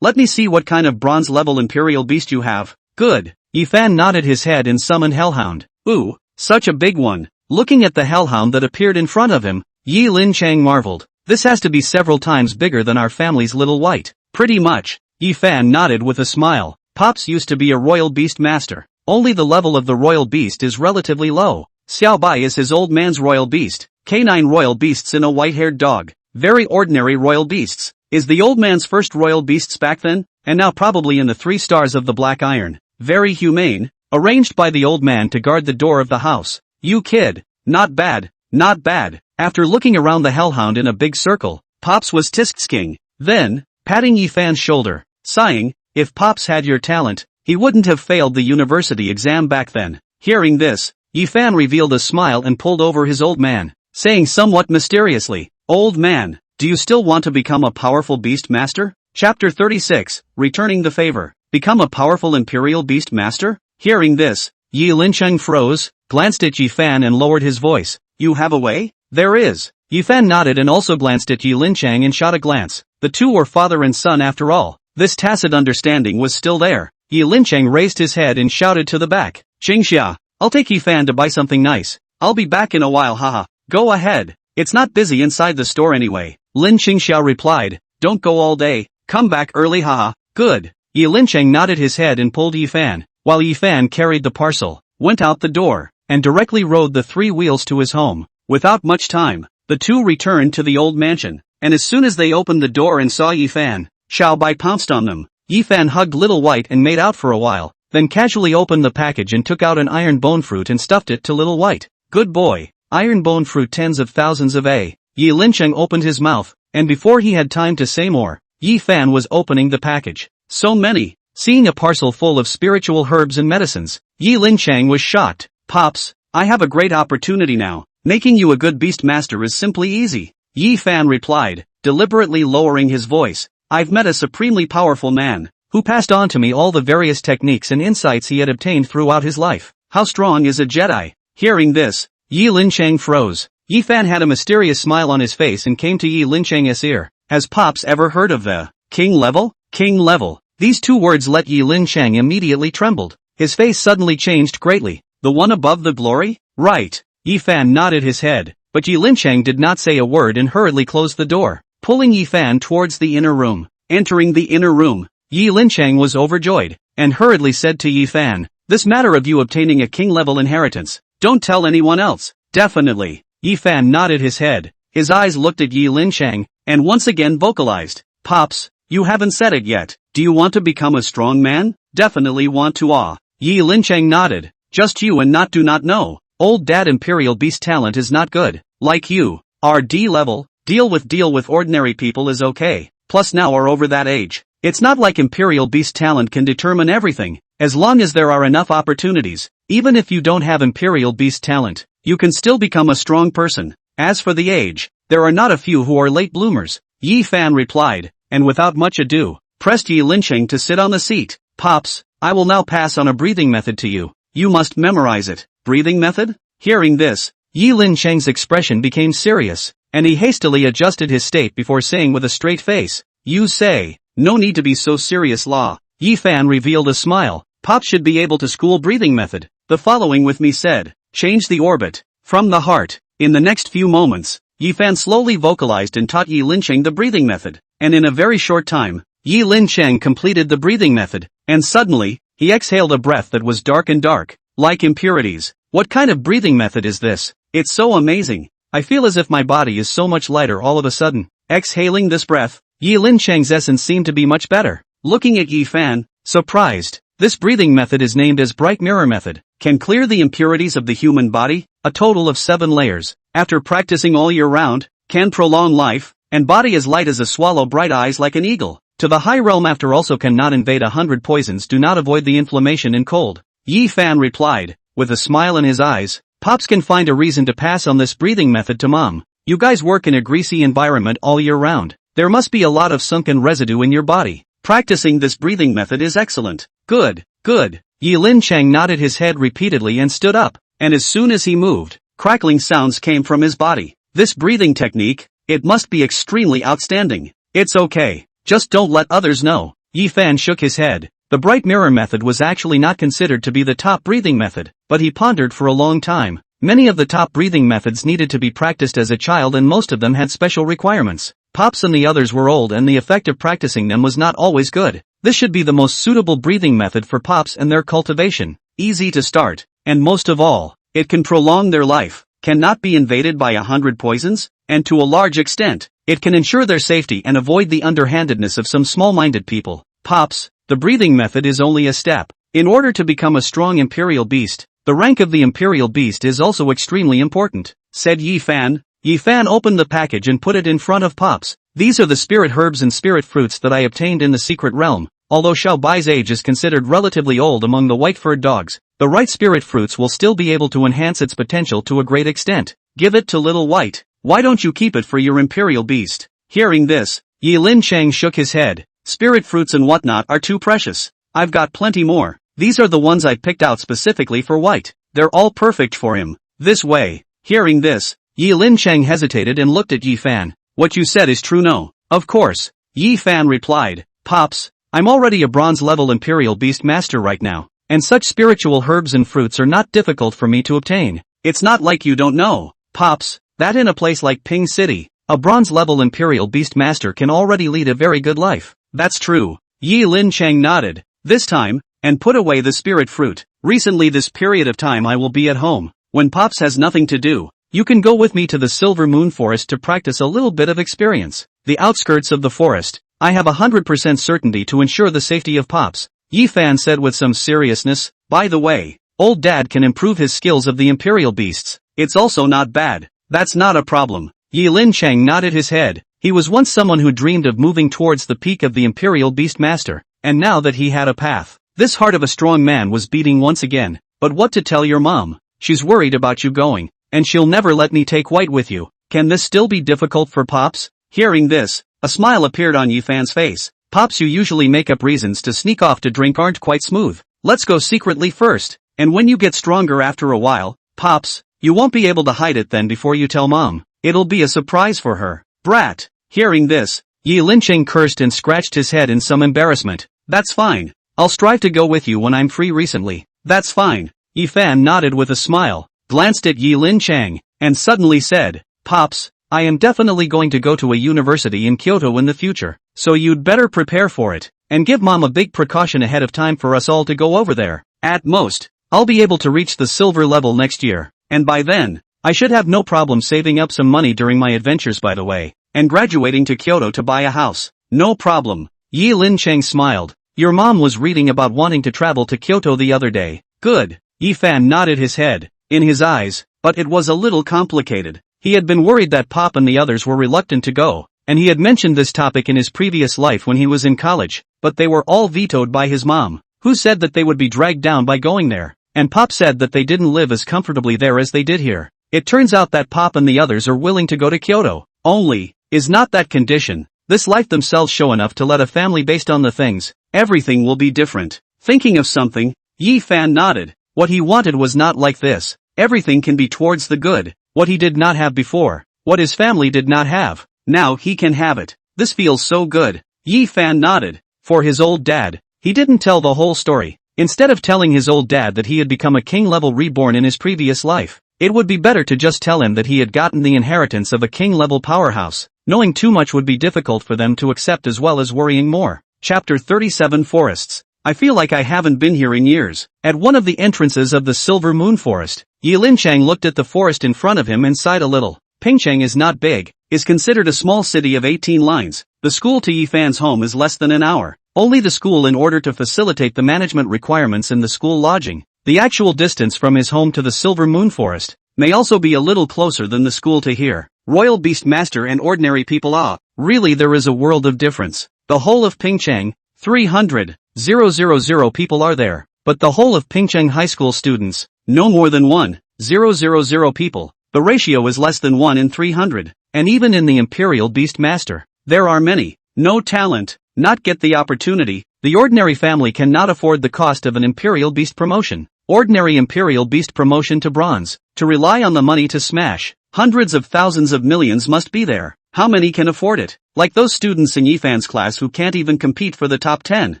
let me see what kind of bronze level imperial beast you have. Good. Yifan nodded his head and summoned Hellhound. Ooh, such a big one. Looking at the Hellhound that appeared in front of him, Yi Linchang marveled. This has to be several times bigger than our family's little white. Pretty much. Yifan nodded with a smile. Pops used to be a royal beast master. Only the level of the royal beast is relatively low. Xiao Bai is his old man's royal beast. Canine royal beasts in a white-haired dog. Very ordinary royal beasts. Is the old man's first royal beasts back then? And now probably in the 3 stars of the Black Iron. Very humane. Arranged by the old man to guard the door of the house. You kid. Not bad. Not bad. After looking around the Hellhound in a big circle, Pops was tisking. Then, patting Yifan's shoulder, sighing, if Pops had your talent, he wouldn't have failed the university exam back then. Hearing this, Yifan revealed a smile and pulled over his old man, saying somewhat mysteriously, Old man, do you still want to become a powerful beast master? Chapter 36, Returning the Favor. Become a powerful imperial beast master? Hearing this, Yi Lincheng froze, glanced at Yifan and lowered his voice. You have a way? There is. Yifan nodded and also glanced at Yi Lincheng and shot a glance. The two were father and son after all. This tacit understanding was still there. Yi Lincheng raised his head and shouted to the back. Qingxia, I'll take Yifan to buy something nice. I'll be back in a while, haha. Go ahead. It's not busy inside the store anyway. Lin Qingxia replied. Don't go all day. Come back early, haha. Good. Yi Lincheng nodded his head and pulled Yifan, while Yifan carried the parcel, went out the door, and directly rode the 3 wheels to his home. Without much time, the two returned to the old mansion, and as soon as they opened the door and saw Yifan, Xiao Bai pounced on them. Yifan hugged Little White and made out for a while, then casually opened the package and took out an iron bone fruit and stuffed it to Little White. Good boy. Iron bone fruit tens of thousands of A. Yi Lincheng opened his mouth, and before he had time to say more, Yifan was opening the package. So many. Seeing a parcel full of spiritual herbs and medicines, Yi Lincheng was shocked. Pops, I have a great opportunity now. Making you a good beast master is simply easy. Yifan replied, deliberately lowering his voice. I've met a supremely powerful man, who passed on to me all the various techniques and insights he had obtained throughout his life. How strong is a Jedi? Hearing this, Yi Lincheng froze. Yifan had a mysterious smile on his face and came to Yi Lincheng's ear. Has Pops ever heard of the king level? King level. These 2 words let Yi Lincheng immediately trembled. His face suddenly changed greatly. The one above the glory? Right. Yifan nodded his head, but Yi Lincheng did not say a word and hurriedly closed the door, pulling Yifan towards the inner room. Entering the inner room, Yi Lincheng was overjoyed, and hurriedly said to Yifan, this matter of you obtaining a king-level inheritance, don't tell anyone else. Definitely. Yifan nodded his head, his eyes looked at Yi Lincheng, and once again vocalized, Pops, you haven't said it yet, do you want to become a strong man? Definitely want to. Yi Lincheng nodded, just you and not do not know. Old dad imperial beast talent is not good. Like you. Our D level, deal with ordinary people is okay. Plus now are over that age. It's not like imperial beast talent can determine everything. As long as there are enough opportunities, even if you don't have imperial beast talent, you can still become a strong person. As for the age, there are not a few who are late bloomers. Yifan replied, and without much ado, pressed Yi Lincheng to sit on the seat. Pops, I will now pass on a breathing method to you. You must memorize it. Breathing method? Hearing this, Yi Lincheng's expression became serious, and he hastily adjusted his state before saying with a straight face, you say, no need to be so serious law. Yifan revealed a smile. Pop should be able to school breathing method. The following with me said, change the orbit, from the heart. In the next few moments, Yifan slowly vocalized and taught Yi Lincheng the breathing method, and in a very short time, Yi Lincheng completed the breathing method, and suddenly, he exhaled a breath that was dark and dark, like impurities. What kind of breathing method is this? It's so amazing. I feel as if my body is so much lighter all of a sudden. Exhaling this breath, Yi Lin Chang's essence seemed to be much better. Looking at Yi Fan, surprised. This breathing method is named as bright mirror method. Can clear the impurities of the human body, a total of 7 layers. After practicing all year round, can prolong life, and body as light as a swallow, bright eyes like an eagle. To the high realm after also cannot invade 100 poisons, do not avoid the inflammation and cold. Yi Fan replied, with a smile in his eyes. Pops can find a reason to pass on this breathing method to Mom. You guys work in a greasy environment all year round. There must be a lot of sunken residue in your body. Practicing this breathing method is excellent. Good, good. Yi Lin Chang nodded his head repeatedly and stood up, and as soon as he moved, crackling sounds came from his body. This breathing technique, it must be extremely outstanding. It's okay, just don't let others know. Yi Fan shook his head. The bright mirror method was actually not considered to be the top breathing method, but he pondered for a long time. Many of the top breathing methods needed to be practiced as a child and most of them had special requirements. Pops and the others were old and the effect of practicing them was not always good. This should be the most suitable breathing method for Pops and their cultivation. Easy to start, and most of all, it can prolong their life, cannot be invaded by 100 poisons, and to a large extent, it can ensure their safety and avoid the underhandedness of some small-minded people. Pops, the breathing method is only a step. In order to become a strong imperial beast, the rank of the imperial beast is also extremely important, said Yi Fan. Yi Fan opened the package and put it in front of Pops. These are the spirit herbs and spirit fruits that I obtained in the secret realm. Although Xiao Bai's age is considered relatively old among the white-furred dogs, the right spirit fruits will still be able to enhance its potential to a great extent. Give it to Little White. Why don't you keep it for your imperial beast? Hearing this, Yi Lin Chang shook his head. Spirit fruits and whatnot are too precious. I've got plenty more. These are the ones I picked out specifically for White. They're all perfect for him. This way. Hearing this, Yi Lin Chang hesitated and looked at Yi Fan. What you said is true, no? Of course. Yi Fan replied. Pops, I'm already a bronze-level imperial beast master right now, and such spiritual herbs and fruits are not difficult for me to obtain. It's not like you don't know, Pops, that in a place like Ping City, a bronze-level imperial beast master can already lead a very good life. That's true. Yi Lin Chang nodded. This time, and put away the spirit fruit. Recently this period of time I will be at home. When Pops has nothing to do, you can go with me to the Silver Moon Forest to practice a little bit of experience. The outskirts of the forest. I have 100% certainty to ensure the safety of Pops. Yi Fan said with some seriousness. By the way, old dad can improve his skills of the imperial beasts. It's also not bad. That's not a problem. Yi Lin Chang nodded his head. He was once someone who dreamed of moving towards the peak of the imperial beast master, and now that he had a path, this heart of a strong man was beating once again. But what to tell your mom? She's worried about you going, and she'll never let me take White with you. Can this still be difficult for Pops? Hearing this, a smile appeared on Yi Fan's face. Pops, you usually make up reasons to sneak off to drink aren't quite smooth. Let's go secretly first, and when you get stronger after a while, Pops, you won't be able to hide it then before you tell Mom. It'll be a surprise for her. Brat. Hearing this, Yi Lin Chang cursed and scratched his head in some embarrassment. That's fine. I'll strive to go with you when I'm free recently. That's fine. Yi Fan nodded with a smile, glanced at Yi Lin Chang, and suddenly said, Pops, I am definitely going to go to a university in Kyoto in the future, so you'd better prepare for it, and give Mom a big precaution ahead of time for us all to go over there. At most, I'll be able to reach the silver level next year, and by then, I should have no problem saving up some money during my adventures by the way, and graduating to Kyoto to buy a house. No problem. Yi Lin Chang smiled. Your mom was reading about wanting to travel to Kyoto the other day. Good. Yi Fan nodded his head, in his eyes, but it was a little complicated. He had been worried that Pop and the others were reluctant to go, and he had mentioned this topic in his previous life when he was in college, but they were all vetoed by his mom, who said that they would be dragged down by going there, and Pop said that they didn't live as comfortably there as they did here. It turns out that Pop and the others are willing to go to Kyoto, only, is not that condition, this life themselves show enough to let a family based on the things, everything will be different. Thinking of something, Yi Fan nodded. What he wanted was not like this. Everything can be towards the good. What he did not have before. What his family did not have. Now he can have it. This feels so good. Yi Fan nodded. For his old dad, he didn't tell the whole story. Instead of telling his old dad that he had become a king-level reborn in his previous life, it would be better to just tell him that he had gotten the inheritance of a king-level powerhouse. Knowing too much would be difficult for them to accept as well as worrying more. Chapter 37 Forests. I feel like I haven't been here in years. At one of the entrances of the Silver Moon Forest, Yi Lin Chang looked at the forest in front of him and sighed a little. Pingcheng is not big, is considered a small city of 18 lines. The school to Yifan's home is less than an hour. Only the school in order to facilitate the management requirements in the school lodging. The actual distance from his home to the Silver Moon Forest may also be a little closer than the school to here. Royal Beast Master and ordinary people. Really there is a world of difference. The whole of Pingcheng, 300,000 people are there. But the whole of Pingcheng high school students, no more than 1,000 people. The ratio is less than 1 in 300. And even in the Imperial Beast Master, there are many. No talent, not get the opportunity. The ordinary family cannot afford the cost of an Imperial Beast promotion. Ordinary Imperial Beast promotion to bronze, to rely on the money to smash. Hundreds of thousands of millions must be there. How many can afford it? Like those students in Yifan's class who can't even compete for the top 10.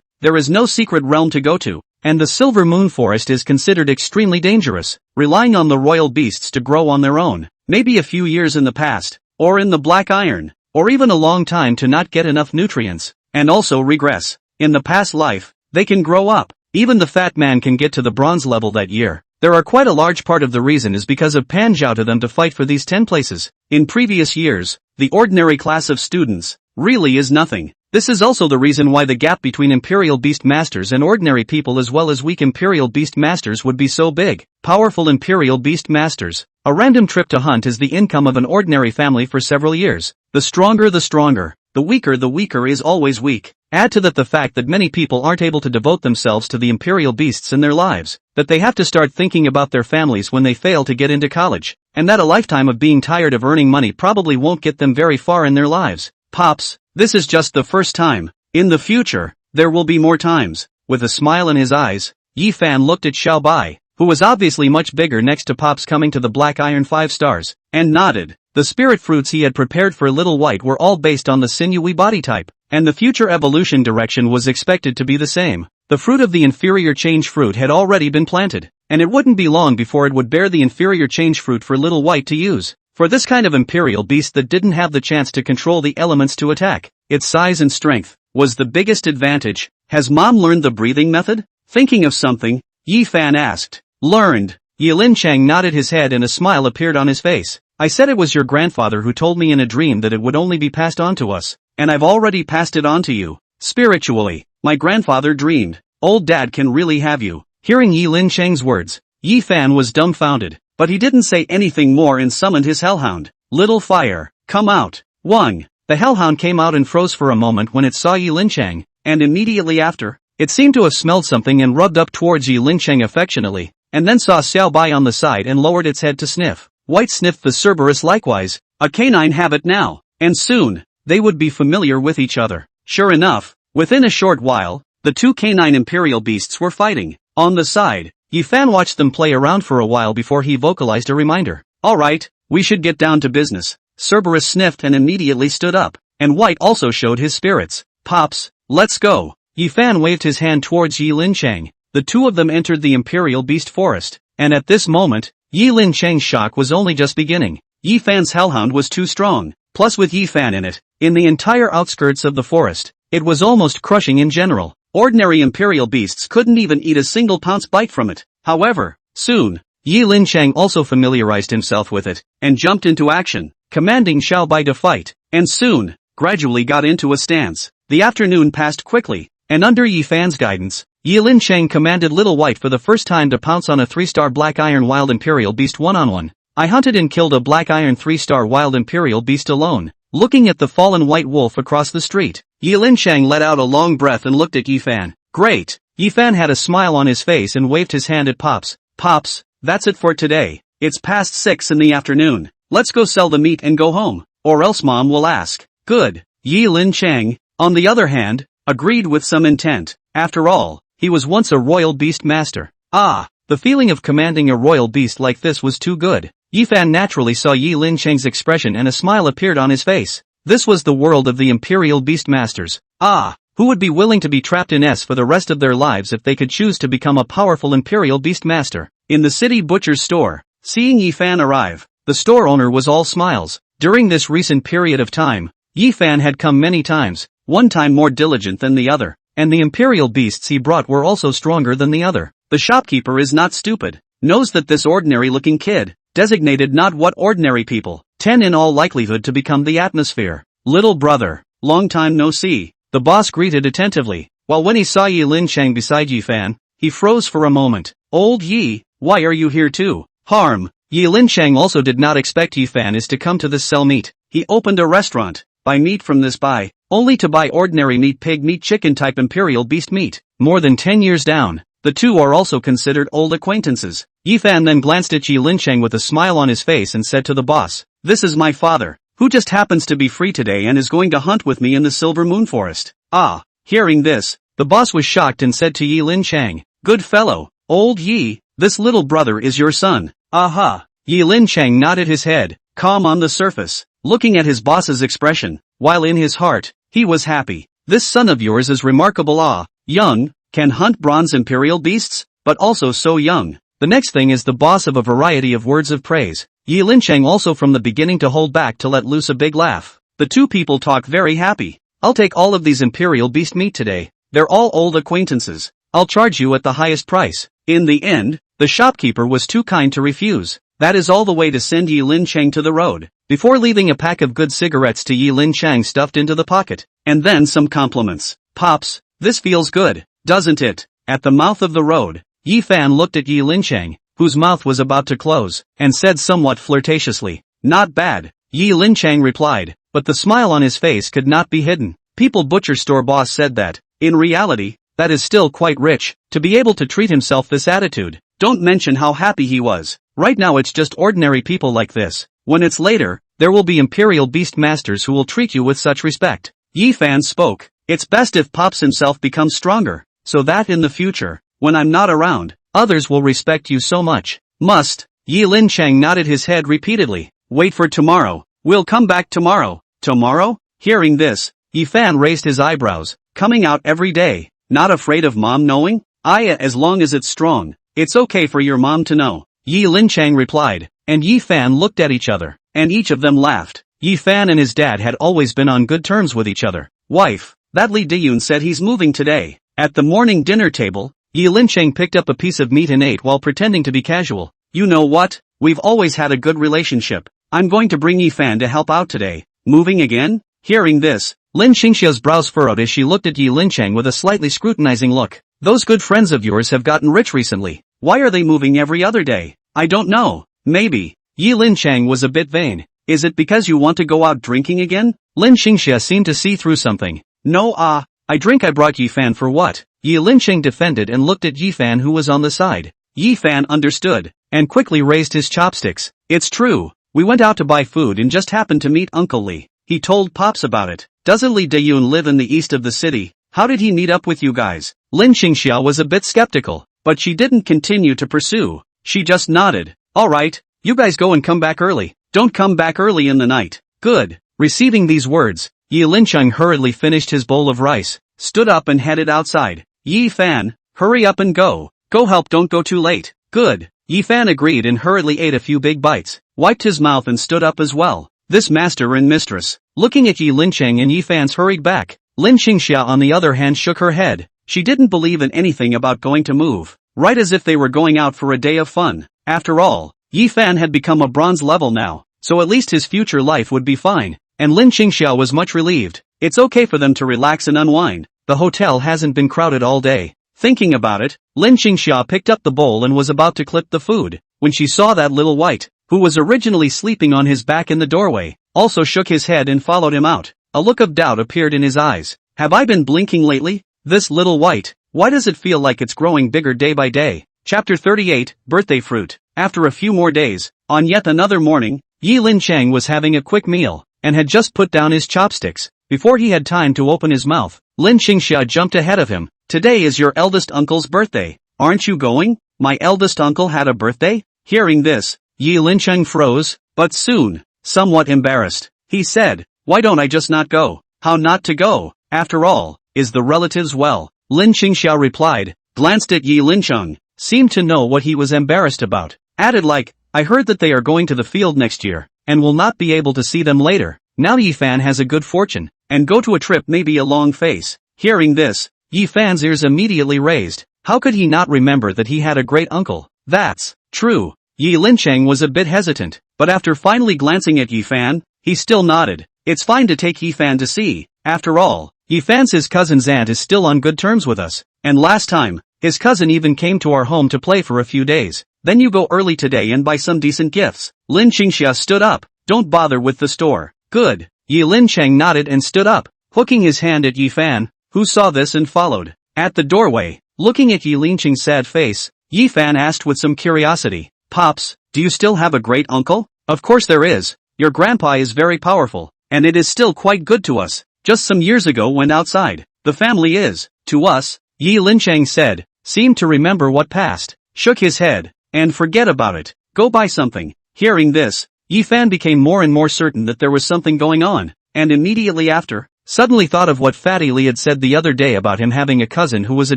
There is no secret realm to go to. And the Silver Moon Forest is considered extremely dangerous, relying on the royal beasts to grow on their own. Maybe a few years in the past, or in the Black Iron, or even a long time to not get enough nutrients, and also regress. In the past life, they can grow up. Even the fat man can get to the bronze level that year. There are quite a large part of the reason is because of Pan Zhao to them to fight for these 10 places. In previous years, the ordinary class of students really is nothing. This is also the reason why the gap between Imperial Beast Masters and ordinary people as well as weak Imperial Beast Masters would be so big. Powerful Imperial Beast Masters. A random trip to hunt is the income of an ordinary family for several years. The stronger the stronger. The weaker is always weak. Add to that the fact that many people aren't able to devote themselves to the Imperial Beasts in their lives, that they have to start thinking about their families when they fail to get into college, and that a lifetime of being tired of earning money probably won't get them very far in their lives. Pops, this is just the first time. In the future, there will be more times. With a smile in his eyes, Yifan looked at Xiao Bai, who was obviously much bigger next to Pops coming to the Black Iron 5 stars, and nodded. The spirit fruits he had prepared for Little White were all based on the sinewy body type, and the future evolution direction was expected to be the same. The fruit of the inferior change fruit had already been planted, and it wouldn't be long before it would bear the inferior change fruit for Little White to use. For this kind of imperial beast that didn't have the chance to control the elements to attack, its size and strength was the biggest advantage. Has Mom learned the breathing method? Thinking of something, Yifan asked. Learned. Yilin Chang nodded his head and a smile appeared on his face. I said it was your grandfather who told me in a dream that it would only be passed on to us, and I've already passed it on to you. Spiritually, my grandfather dreamed. Old dad can really have you. Hearing Yilin Chang's words, Yifan was dumbfounded, but he didn't say anything more and summoned his hellhound. Little fire, come out. 1. The hellhound came out and froze for a moment when it saw Yilin Chang, and immediately after, it seemed to have smelled something and rubbed up towards Yilin Chang affectionately, and then saw Xiao Bai on the side and lowered its head to sniff. White sniffed the Cerberus likewise. A canine habit now, and soon, they would be familiar with each other. Sure enough, within a short while, the two canine imperial beasts were fighting. On the side, Yifan watched them play around for a while before he vocalized a reminder. Alright, we should get down to business. Cerberus sniffed and immediately stood up, and White also showed his spirits. Pops, let's go. Yifan waved his hand towards Yilin Chang. The two of them entered the imperial beast forest, and at this moment, Yilin Chang's shock was only just beginning. Yifan's hellhound was too strong, plus with Yifan in it, in the entire outskirts of the forest, it was almost crushing in general. Ordinary imperial beasts couldn't even eat a single pounce bite from it. However, soon, Yilin Chang also familiarized himself with it, and jumped into action, commanding Xiao Bai to fight, and soon, gradually got into a stance. The afternoon passed quickly, and under Yifan's guidance, Yilin Chang commanded Little White for the first time to pounce on a 3-star Black Iron Wild Imperial Beast one-on-one. I hunted and killed a Black Iron 3-star Wild Imperial Beast alone. Looking at the fallen white wolf across the street, Yilin Chang let out a long breath and looked at Yifan. Great! Yifan had a smile on his face and waved his hand at Pops. Pops, that's it for today. It's past 6 in the afternoon. Let's go sell the meat and go home, or else Mom will ask. Good. Yilin Chang, on the other hand, agreed with some intent. After all, he was once a royal beast master. The feeling of commanding a royal beast like this was too good. Yifan naturally saw Yilin Chang's expression and a smile appeared on his face. This was the world of the imperial beast masters. Who would be willing to be trapped in S for the rest of their lives if they could choose to become a powerful imperial beast master? In the city butcher's store, seeing Yifan arrive, the store owner was all smiles. During this recent period of time, Yifan had come many times, one time more diligent than the other, and the imperial beasts he brought were also stronger than the other. The shopkeeper is not stupid, knows that this ordinary-looking kid, designated not what ordinary people, 10 in all likelihood to become the atmosphere. Little brother, long time no see. The boss greeted attentively, while when he saw Yi Linchang beside Yi Fan, he froze for a moment. Old Yi, why are you here too? Harm. Yi Linchang also did not expect Yi Fan is to come to this sell meat. He opened a restaurant. Buy meat from this buy, only to buy ordinary meat, pig meat, chicken type imperial beast meat. More than 10 years down, the two are also considered old acquaintances. Yi Fan then glanced at Yi Linchang with a smile on his face and said to the boss, "This is my father, who just happens to be free today and is going to hunt with me in the Silver Moon Forest." Ah, hearing this, the boss was shocked and said to Yi Linchang, "Good fellow, old Yi, this little brother is your son." Aha! Yi Linchang nodded his head, calm on the surface, looking at his boss's expression, while in his heart, he was happy. This son of yours is remarkable. Young, can hunt bronze imperial beasts, but also so young. The next thing is the boss of a variety of words of praise. Yi Linchang also from the beginning to hold back to let loose a big laugh. The two people talk very happy. I'll take all of these imperial beast meat today. They're all old acquaintances. I'll charge you at the highest price. In the end, the shopkeeper was too kind to refuse. That is all the way to send Yi Linchang to the road, before leaving a pack of good cigarettes to Yi Linchang stuffed into the pocket, and then some compliments. "Pops, this feels good, doesn't it?" At the mouth of the road, Yi Fan looked at Yi Linchang, whose mouth was about to close, and said somewhat flirtatiously, "Not bad." Yi Linchang replied, but the smile on his face could not be hidden. People butcher store boss said that, in reality, that is still quite rich, to be able to treat himself this attitude. Don't mention how happy he was. Right now it's just ordinary people like this. When it's later, there will be imperial beast masters who will treat you with such respect. Yi Fan spoke, "It's best if Pops himself becomes stronger, so that in the future, when I'm not around, others will respect you so much." Must. Yi Linchang nodded his head repeatedly. "Wait for tomorrow. We'll come back tomorrow." Tomorrow? Hearing this, Yi Fan raised his eyebrows. Coming out every day. Not afraid of mom knowing? As long as it's strong, it's okay for your mom to know. Yi Linchang replied, and Yi Fan looked at each other, and each of them laughed. Yi Fan and his dad had always been on good terms with each other. Wife, that Li Diyun said he's moving today. At the morning dinner table, Yi Linchang picked up a piece of meat and ate while pretending to be casual. "You know what? We've always had a good relationship. I'm going to bring Yi Fan to help out today." Moving again? Hearing this, Lin Xingxia's brows furrowed as she looked at Yi Linchang with a slightly scrutinizing look. "Those good friends of yours have gotten rich recently. Why are they moving every other day?" "I don't know. Maybe." Yi Linchang was a bit vain. "Is it because you want to go out drinking again?" Lin Xingxia seemed to see through something. "No, I drink. I brought Yi Fan for what?" Yi Linchang defended and looked at Yi Fan who was on the side. Yi Fan understood, and quickly raised his chopsticks. "It's true. We went out to buy food and just happened to meet Uncle Li. He told Pops about it." "Doesn't Li Diyun live in the east of the city? How did he meet up with you guys?" Lin Xingxia was a bit skeptical, but she didn't continue to pursue. She just nodded. "Alright, you guys go and come back early. Don't come back early in the night." "Good." Receiving these words, Yi Linchang hurriedly finished his bowl of rice, stood up and headed outside. "Yi Fan, hurry up and go. Go help, don't go too late." "Good." Yi Fan agreed and hurriedly ate a few big bites, wiped his mouth and stood up as well. This master and mistress, looking at Yi Linchang and Yi Fan's hurried back. Lin Xingxia on the other hand shook her head. She didn't believe in anything about going to move, right as if they were going out for a day of fun. After all, Yi Fan had become a bronze level now, so at least his future life would be fine, and Lin Xingxia was much relieved. It's okay for them to relax and unwind. The hotel hasn't been crowded all day. Thinking about it, Lin Xingxia picked up the bowl and was about to clip the food, when she saw that little white, who was originally sleeping on his back in the doorway, also shook his head and followed him out. A look of doubt appeared in his eyes. "Have I been blinking lately? This little white, why does it feel like it's growing bigger day by day?" Chapter 38, Birthday Fruit. After a few more days, on yet another morning, Yi Linchang was having a quick meal, and had just put down his chopsticks. Before he had time to open his mouth, Lin Xingxia jumped ahead of him. "Today is your eldest uncle's birthday. Aren't you going?" "My eldest uncle had a birthday?" Hearing this, Yi Linchang froze, but soon, somewhat embarrassed, he said, "Why don't I just not go?" "How not to go? After all, is the relatives well?" Lin Xingxia replied, glanced at Yi Linchang, seemed to know what he was embarrassed about, added like, "I heard that they are going to the field next year, and will not be able to see them later. Now Yi Fan has a good fortune, and go to a trip may be a long face." Hearing this, Yi Fan's ears immediately raised. How could he not remember that he had a great uncle? That's true. Yi Lincheng was a bit hesitant, but after finally glancing at Yi Fan, he still nodded. It's fine to take Yi Fan to see. After all, Yi Fan's his cousin's aunt is still on good terms with us, and last time, his cousin even came to our home to play for a few days. Then you go early today and buy some decent gifts. Lin Qingxia stood up. Don't bother with the store. Good. Yi Lincheng nodded and stood up, hooking his hand at Yi Fan, who saw this and followed. At the doorway, looking at Yi Lincheng's sad face, Yi Fan asked with some curiosity, Pops, do you still have a great uncle? Of course there is. Your grandpa is very powerful, and it is still quite good to us. Just some years ago went outside. The family is, to us, Yi Lincheng said, seemed to remember what passed, shook his head, and forget about it. Go buy something. Hearing this, Yi Fan became more and more certain that there was something going on, and immediately after, suddenly thought of what Fatty Lee had said the other day about him having a cousin who was a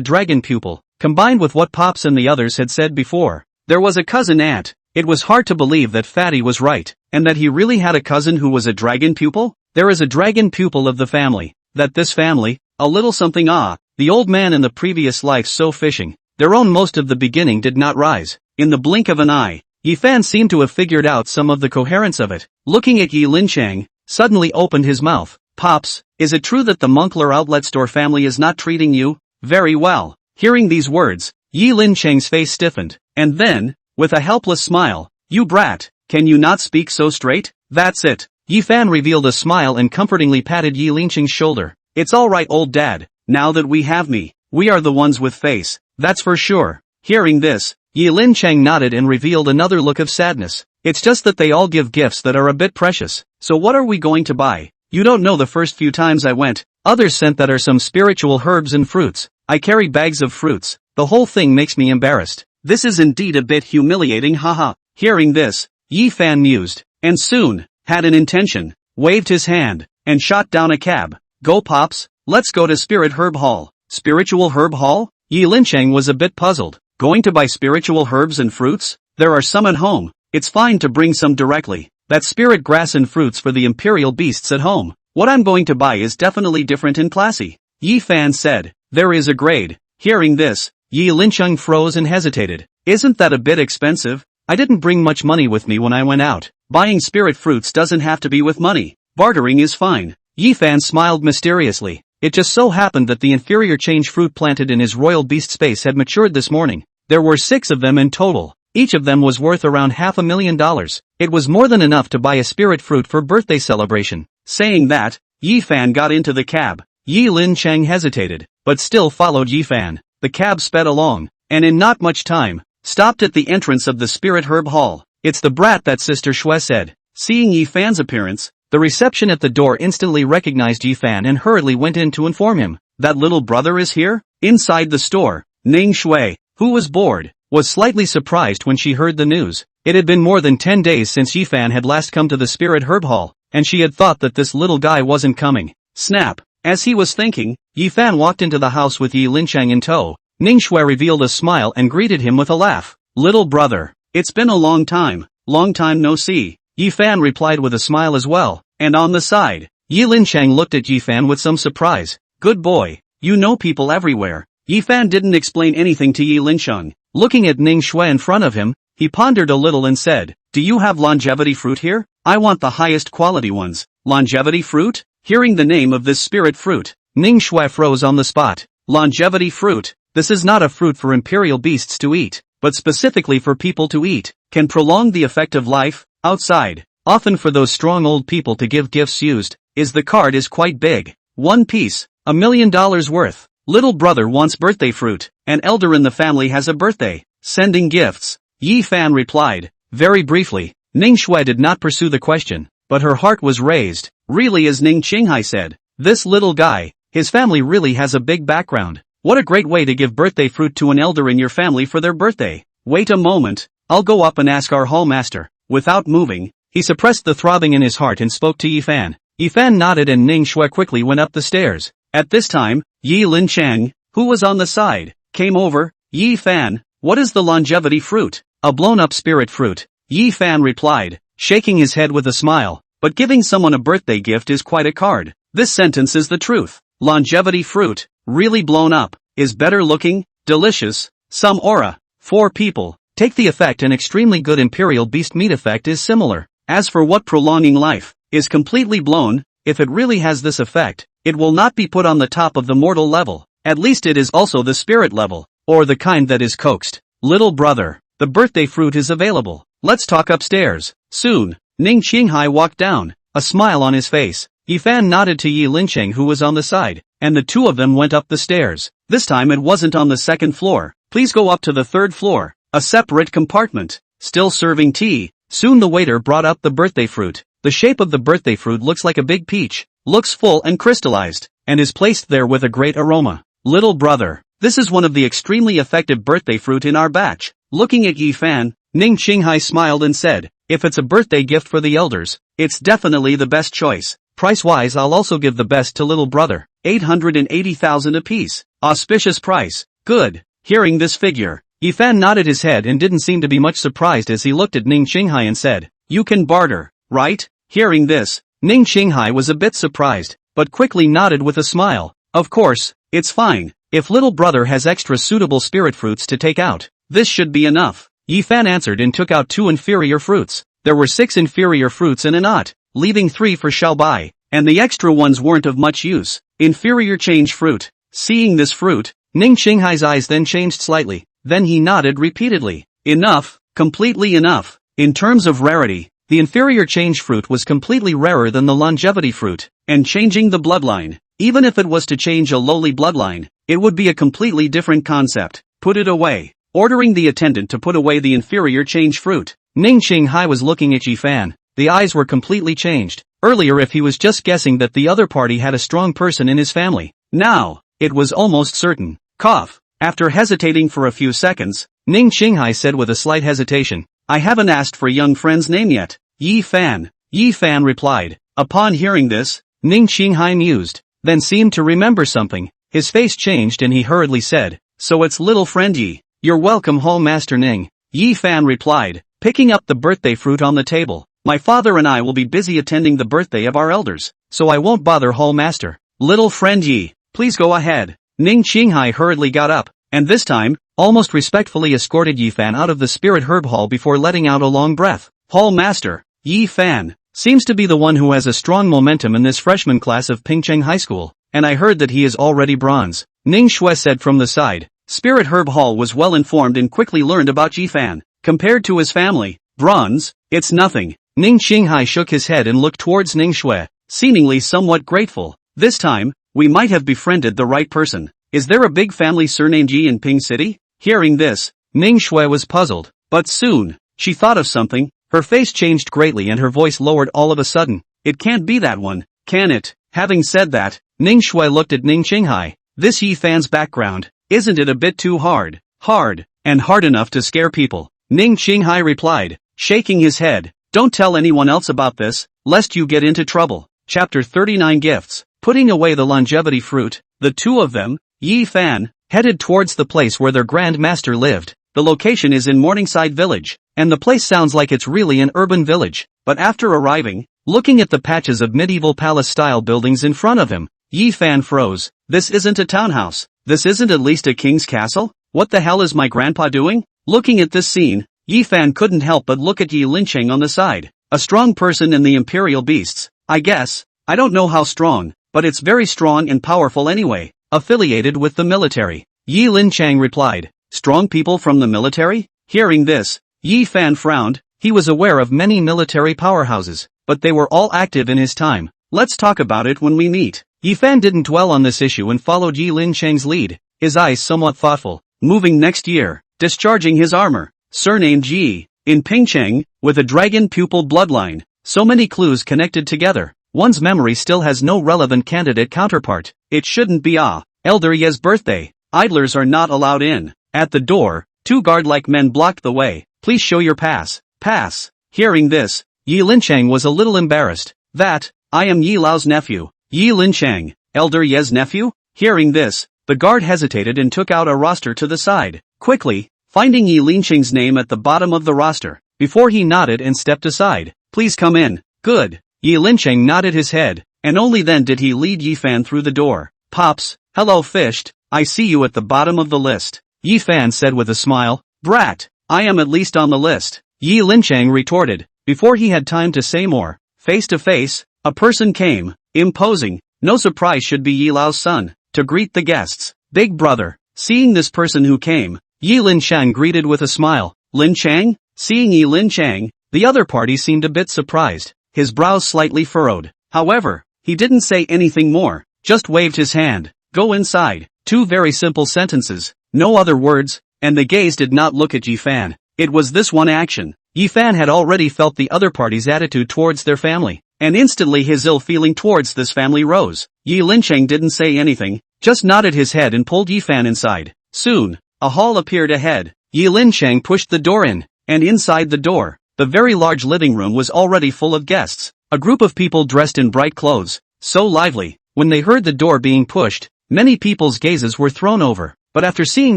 dragon pupil, combined with what Pops and the others had said before. There was a cousin aunt. It was hard to believe that Fatty was right, and that he really had a cousin who was a dragon pupil? There is a dragon pupil of the family. That this family, a little something the old man in the previous life so fishing, their own most of the beginning did not rise. In the blink of an eye, Yi Fan seemed to have figured out some of the coherence of it. Looking at Yi Lincheng, suddenly opened his mouth. Pops, is it true that the Moncler outlet store family is not treating you very well? Hearing these words, Yi Lincheng's face stiffened, and then, with a helpless smile, you brat, can you not speak so straight? That's it. Yi Fan revealed a smile and comfortingly patted Yi Lincheng's shoulder. It's alright old dad, now that we have me, we are the ones with face, that's for sure. Hearing this, Yi Lincheng nodded and revealed another look of sadness. It's just that they all give gifts that are a bit precious, so what are we going to buy? You don't know the first few times I went, others sent that are some spiritual herbs and fruits. I carry bags of fruits, the whole thing makes me embarrassed. This is indeed a bit humiliating haha. Hearing this, Yi Fan mused, and soon, had an intention, waved his hand, and shot down a cab. Go Pops, let's go to Spirit Herb Hall. Spiritual Herb Hall? Yi Lincheng was a bit puzzled. Going to buy spiritual herbs and fruits? There are some at home. It's fine to bring some directly. That's spirit grass and fruits for the imperial beasts at home. What I'm going to buy is definitely different and classy. Yi Fan said. There is a grade. Hearing this, Yi Lincheng froze and hesitated. Isn't that a bit expensive? I didn't bring much money with me when I went out. Buying spirit fruits doesn't have to be with money. Bartering is fine. Yi Fan smiled mysteriously. It just so happened that the inferior change fruit planted in his royal beast space had matured this morning. There were 6 of them in total. Each of them was worth around $500,000. It was more than enough to buy a spirit fruit for birthday celebration. Saying that, Yi Fan got into the cab. Yi Lincheng hesitated, but still followed Yi Fan. The cab sped along, and in not much time, stopped at the entrance of the Spirit Herb Hall. It's the brat that Sister Shui said. Seeing Yi Fan's appearance, the reception at the door instantly recognized Yi Fan and hurriedly went in to inform him. That little brother is here? Inside the store, Ning Shui, who was bored, was slightly surprised when she heard the news. It had been more than 10 days since Yi Fan had last come to the Spirit Herb Hall, and she had thought that this little guy wasn't coming. Snap! As he was thinking, Yi Fan walked into the house with Yi Lincheng in tow. Ning Shui revealed a smile and greeted him with a laugh. Little brother, it's been a long time no see. Yi Fan replied with a smile as well, and on the side, Yi Lincheng looked at Yi Fan with some surprise. Good boy, you know people everywhere. Yi Fan didn't explain anything to Yi Lincheng. Looking at Ning Shui in front of him, he pondered a little and said, do you have longevity fruit here? I want the highest quality ones. Longevity fruit? Hearing the name of this spirit fruit, Ning Shui froze on the spot. Longevity fruit? This is not a fruit for imperial beasts to eat, but specifically for people to eat. Can prolong the effect of life, outside. Often for those strong old people to give gifts used. The card is quite big. One piece, $1 million worth. Little brother wants birthday fruit. An elder in the family has a birthday. Sending gifts. Yi Fan replied. Very briefly, Ning Shui did not pursue the question, but her heart was raised. Really, as Ning Qinghai said, this little guy, his family really has a big background. What a great way to give birthday fruit to an elder in your family for their birthday. Wait a moment, I'll go up and ask our hallmaster. Without moving, he suppressed the throbbing in his heart and spoke to Yi Fan. Yi Fan nodded and Ning Shui quickly went up the stairs. At this time, Yi Lincheng, who was on the side, came over. Yi Fan, what is the longevity fruit? A blown-up spirit fruit. Yi Fan replied, shaking his head with a smile. But giving someone a birthday gift is quite a card. This sentence is the truth. Longevity fruit, really blown up, is better looking, delicious, some aura. 4 people, Take the effect. An extremely good imperial beast meat effect is similar. As for what prolonging life is completely blown, if it really has this effect, it will not be put on the top of the mortal level. At least it is also the spirit level, or the kind that is coaxed. Little brother, the birthday fruit is available. Let's talk upstairs. Soon, Ning Qinghai walked down, a smile on his face. Yifan nodded to Yi Lincheng, who was on the side, and the two of them went up the stairs. This time it wasn't on the second floor. Please go up to the third floor, a separate compartment. Still serving tea. Soon the waiter brought up the birthday fruit. The shape of the birthday fruit looks like a big peach, looks full and crystallized, and is placed there with a great aroma. Little brother, this is one of the extremely effective birthday fruit in our batch. Looking at Yifan, Ning Qinghai smiled and said, if it's a birthday gift for the elders, it's definitely the best choice. Price-wise, I'll also give the best to little brother. 880,000 apiece. Auspicious price. Good. Hearing this figure, Yifan nodded his head and didn't seem to be much surprised as he looked at Ning Qinghai and said, you can barter, right? Hearing this, Ning Qinghai was a bit surprised, but quickly nodded with a smile. Of course, it's fine. If little brother has extra suitable spirit fruits to take out, this should be enough. Yifan answered and took out 2 inferior fruits. There were 6 inferior fruits in a knot, leaving 3 for Xiaobai, and the extra ones weren't of much use. Inferior change fruit. Seeing this fruit, Ning Qinghai's eyes then changed slightly, then he nodded repeatedly. Enough, completely enough. In terms of rarity, the inferior change fruit was completely rarer than the longevity fruit, and changing the bloodline. Even if it was to change a lowly bloodline, it would be a completely different concept. Put it away. Ordering the attendant to put away the inferior change fruit, Ning Qinghai was looking at Yifan. The eyes were completely changed. Earlier if he was just guessing that the other party had a strong person in his family. Now, it was almost certain. Cough. After hesitating for a few seconds, Ning Qinghai said with a slight hesitation, I haven't asked for young friend's name yet. Yifan. Yifan replied. Upon hearing this, Ning Qinghai mused, then seemed to remember something. His face changed and he hurriedly said, so it's little friend Yi. You're welcome, Hall Master Ning. Yifan replied, picking up the birthday fruit on the table. My father and I will be busy attending the birthday of our elders, so I won't bother Hall Master. Little friend Yi, please go ahead. Ning Qinghai hurriedly got up, and this time, almost respectfully escorted Yifan out of the spirit herb hall before letting out a long breath. Hall Master, Yifan, seems to be the one who has a strong momentum in this freshman class of Pingcheng High School, and I heard that he is already bronze. Ning Shui said from the side. Spirit Herb Hall was well informed and quickly learned about Yifan. Compared to his family, bronze, it's nothing. Ning Qinghai shook his head and looked towards Ning Shui, seemingly somewhat grateful. This time, we might have befriended the right person. Is there a big family surnamed Yi in Ping City? Hearing this, Ning Shui was puzzled, but soon, she thought of something. Her face changed greatly and her voice lowered all of a sudden. It can't be that one, can it? Having said that, Ning Shui looked at Ning Qinghai. This Yifan's background, isn't it a bit too hard? Hard, and hard enough to scare people. Ning Qinghai replied, shaking his head. Don't tell anyone else about this, lest you get into trouble. Chapter 39 Gifts. Putting away the longevity fruit, the two of them, Yifan, headed towards the place where their Grand Master lived. The location is in Morningside Village, and the place sounds like it's really an urban village. But after arriving, looking at the patches of medieval palace-style buildings in front of him, Yifan froze. This isn't a townhouse. This isn't at least a king's castle? What the hell is my grandpa doing? Looking at this scene, Yifan couldn't help but look at Yi Lincheng on the side. A strong person in the imperial beasts, I guess. I don't know how strong, but it's very strong and powerful anyway. Affiliated with the military. Yi Lincheng replied. Strong people from the military? Hearing this, Yifan frowned. He was aware of many military powerhouses, but they were all active in his time. Let's talk about it when we meet. Yifan didn't dwell on this issue and followed Yi Lincheng's lead, his eyes somewhat thoughtful. Moving next year, discharging his armor, surnamed Ji, in Pingcheng, with a dragon pupil bloodline. So many clues connected together. One's memory still has no relevant candidate counterpart. It shouldn't be Elder Ye's birthday. Idlers are not allowed in. At the door, 2 guard-like men blocked the way. Please show your pass. Pass. Hearing this, Yi Lincheng was a little embarrassed. I am Yi Lao's nephew. Yi Lincheng, Elder Ye's nephew? Hearing this, the guard hesitated and took out a roster to the side. Quickly, finding Yi Lincheng's name at the bottom of the roster, before he nodded and stepped aside. Please come in. Good. Yi Lincheng nodded his head, and only then did he lead Yifan through the door. Pops, hello Fished, I see you at the bottom of the list. Yifan said with a smile. Brat, I am at least on the list, Yi Linchang retorted. Before he had time to say more, face to face, a person came, imposing, no surprise should be Yi Lao's son, to greet the guests. Big brother. Seeing this person who came, Yi Linchang greeted with a smile. Linchang? Seeing Yi Linchang, the other party seemed a bit surprised, his brows slightly furrowed. However, he didn't say anything more, just waved his hand. Go inside. 2 very simple sentences, no other words, and the gaze did not look at Yi Fan. It was this one action. Yi Fan had already felt the other party's attitude towards their family, and instantly his ill feeling towards this family rose. Yi Linchang didn't say anything, just nodded his head and pulled Yi Fan inside. Soon, a hall appeared ahead. Yi Linchang pushed the door in, and inside the door, the very large living room was already full of guests. A group of people dressed in bright clothes, so lively. When they heard the door being pushed, many people's gazes were thrown over, but after seeing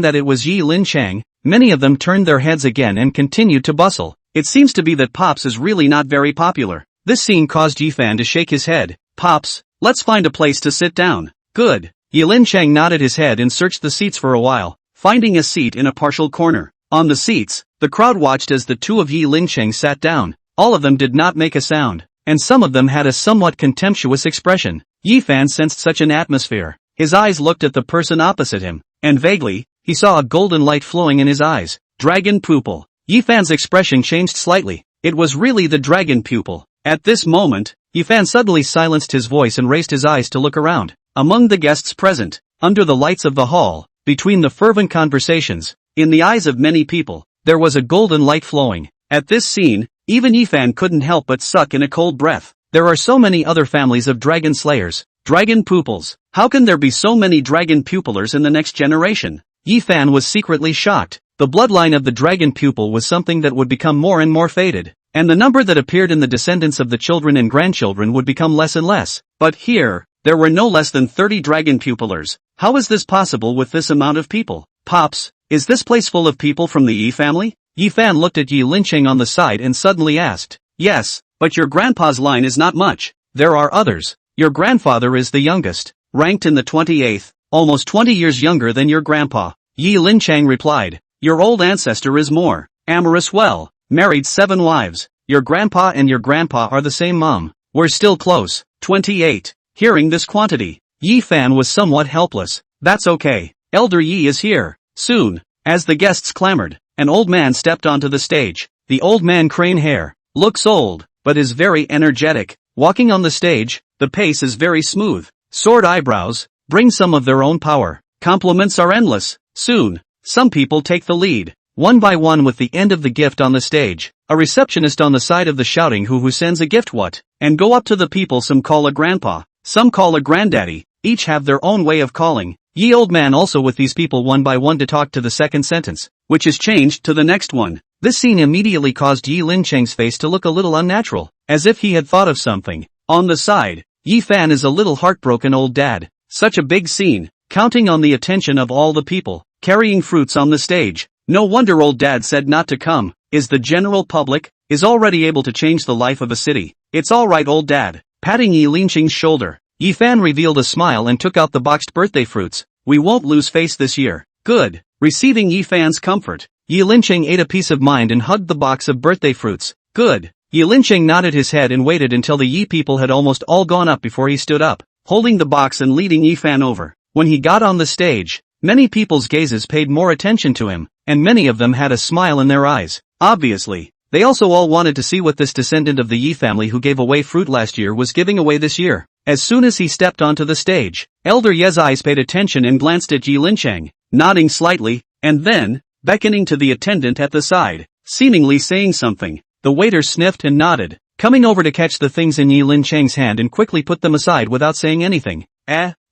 that it was Yi Linchang, many of them turned their heads again and continued to bustle. It seems to be that Pops is really not very popular. This scene caused Yi Fan to shake his head. Pops, let's find a place to sit down. Good. Yi Linchang nodded his head and searched the seats for a while, finding a seat in a partial corner. On the seats, the crowd watched as the 2 of Yi Linchang sat down. All of them did not make a sound, and some of them had a somewhat contemptuous expression. Yi Fan sensed such an atmosphere. His eyes looked at the person opposite him, and vaguely, he saw a golden light flowing in his eyes. Dragon pupil. Yi Fan's expression changed slightly. It was really the dragon pupil. At this moment, Yi Fan suddenly silenced his voice and raised his eyes to look around. Among the guests present, under the lights of the hall, between the fervent conversations, in the eyes of many people, there was a golden light flowing. At this scene, even Yi Fan couldn't help but suck in a cold breath. There are so many other families of dragon slayers. Dragon pupils. How can there be so many dragon pupilers in the next generation? Yi Fan was secretly shocked. The bloodline of the dragon pupil was something that would become more and more faded, and the number that appeared in the descendants of the children and grandchildren would become less and less. But here, there were no less than 30 dragon pupilers. How is this possible with this amount of people? Pops, is this place full of people from the Yi family? Yi Fan looked at Yi Linchang on the side and suddenly asked. Yes, but your grandpa's line is not much. There are others. Your grandfather is the youngest, ranked in the 28th, almost 20 years younger than your grandpa. Yi Linchang replied. Your old ancestor is more amorous, well, married 7 wives. Your grandpa and your grandpa are the same mom. We're still close. 28. Hearing this quantity, Yi Fan was somewhat helpless. That's okay. Elder Yi is here. Soon, as the guests clamored, an old man stepped onto the stage. The old man crane hair, looks old, but is very energetic. Walking on the stage, the pace is very smooth. Sword eyebrows, bring some of their own power. Compliments are endless. Soon, some people take the lead, one by one with the end of the gift on the stage. A receptionist on the side of the shouting who sends a gift what? And go up to the people, some call a grandpa, some call a granddaddy, each have their own way of calling. Ye old man also with these people one by one to talk to the second sentence, which is changed to the next one. This scene immediately caused Yi Linchang's face to look a little unnatural, as if he had thought of something. On the side, Yi Fan is a little heartbroken old dad. Such a big scene, counting on the attention of all the people, carrying fruits on the stage. No wonder old dad said not to come. Is the general public, is already able to change the life of a city. It's alright old dad. Patting Yi Linchang's shoulder, Yi Fan revealed a smile and took out the boxed birthday fruits. We won't lose face this year. Good. Receiving Yi Fan's comfort, Yi Linchang ate a piece of mind and hugged the box of birthday fruits. Good. Yi Linchang nodded his head and waited until the Yi people had almost all gone up before he stood up, holding the box and leading Yi Fan over. When he got on the stage, many people's gazes paid more attention to him, and many of them had a smile in their eyes. Obviously, they also all wanted to see what this descendant of the Yi family who gave away fruit last year was giving away this year. As soon as he stepped onto the stage, Elder Ye's eyes paid attention and glanced at Yi Linchang, nodding slightly, and then, beckoning to the attendant at the side, seemingly saying something. The waiter sniffed and nodded, coming over to catch the things in Yi Linchang's hand and quickly put them aside without saying anything.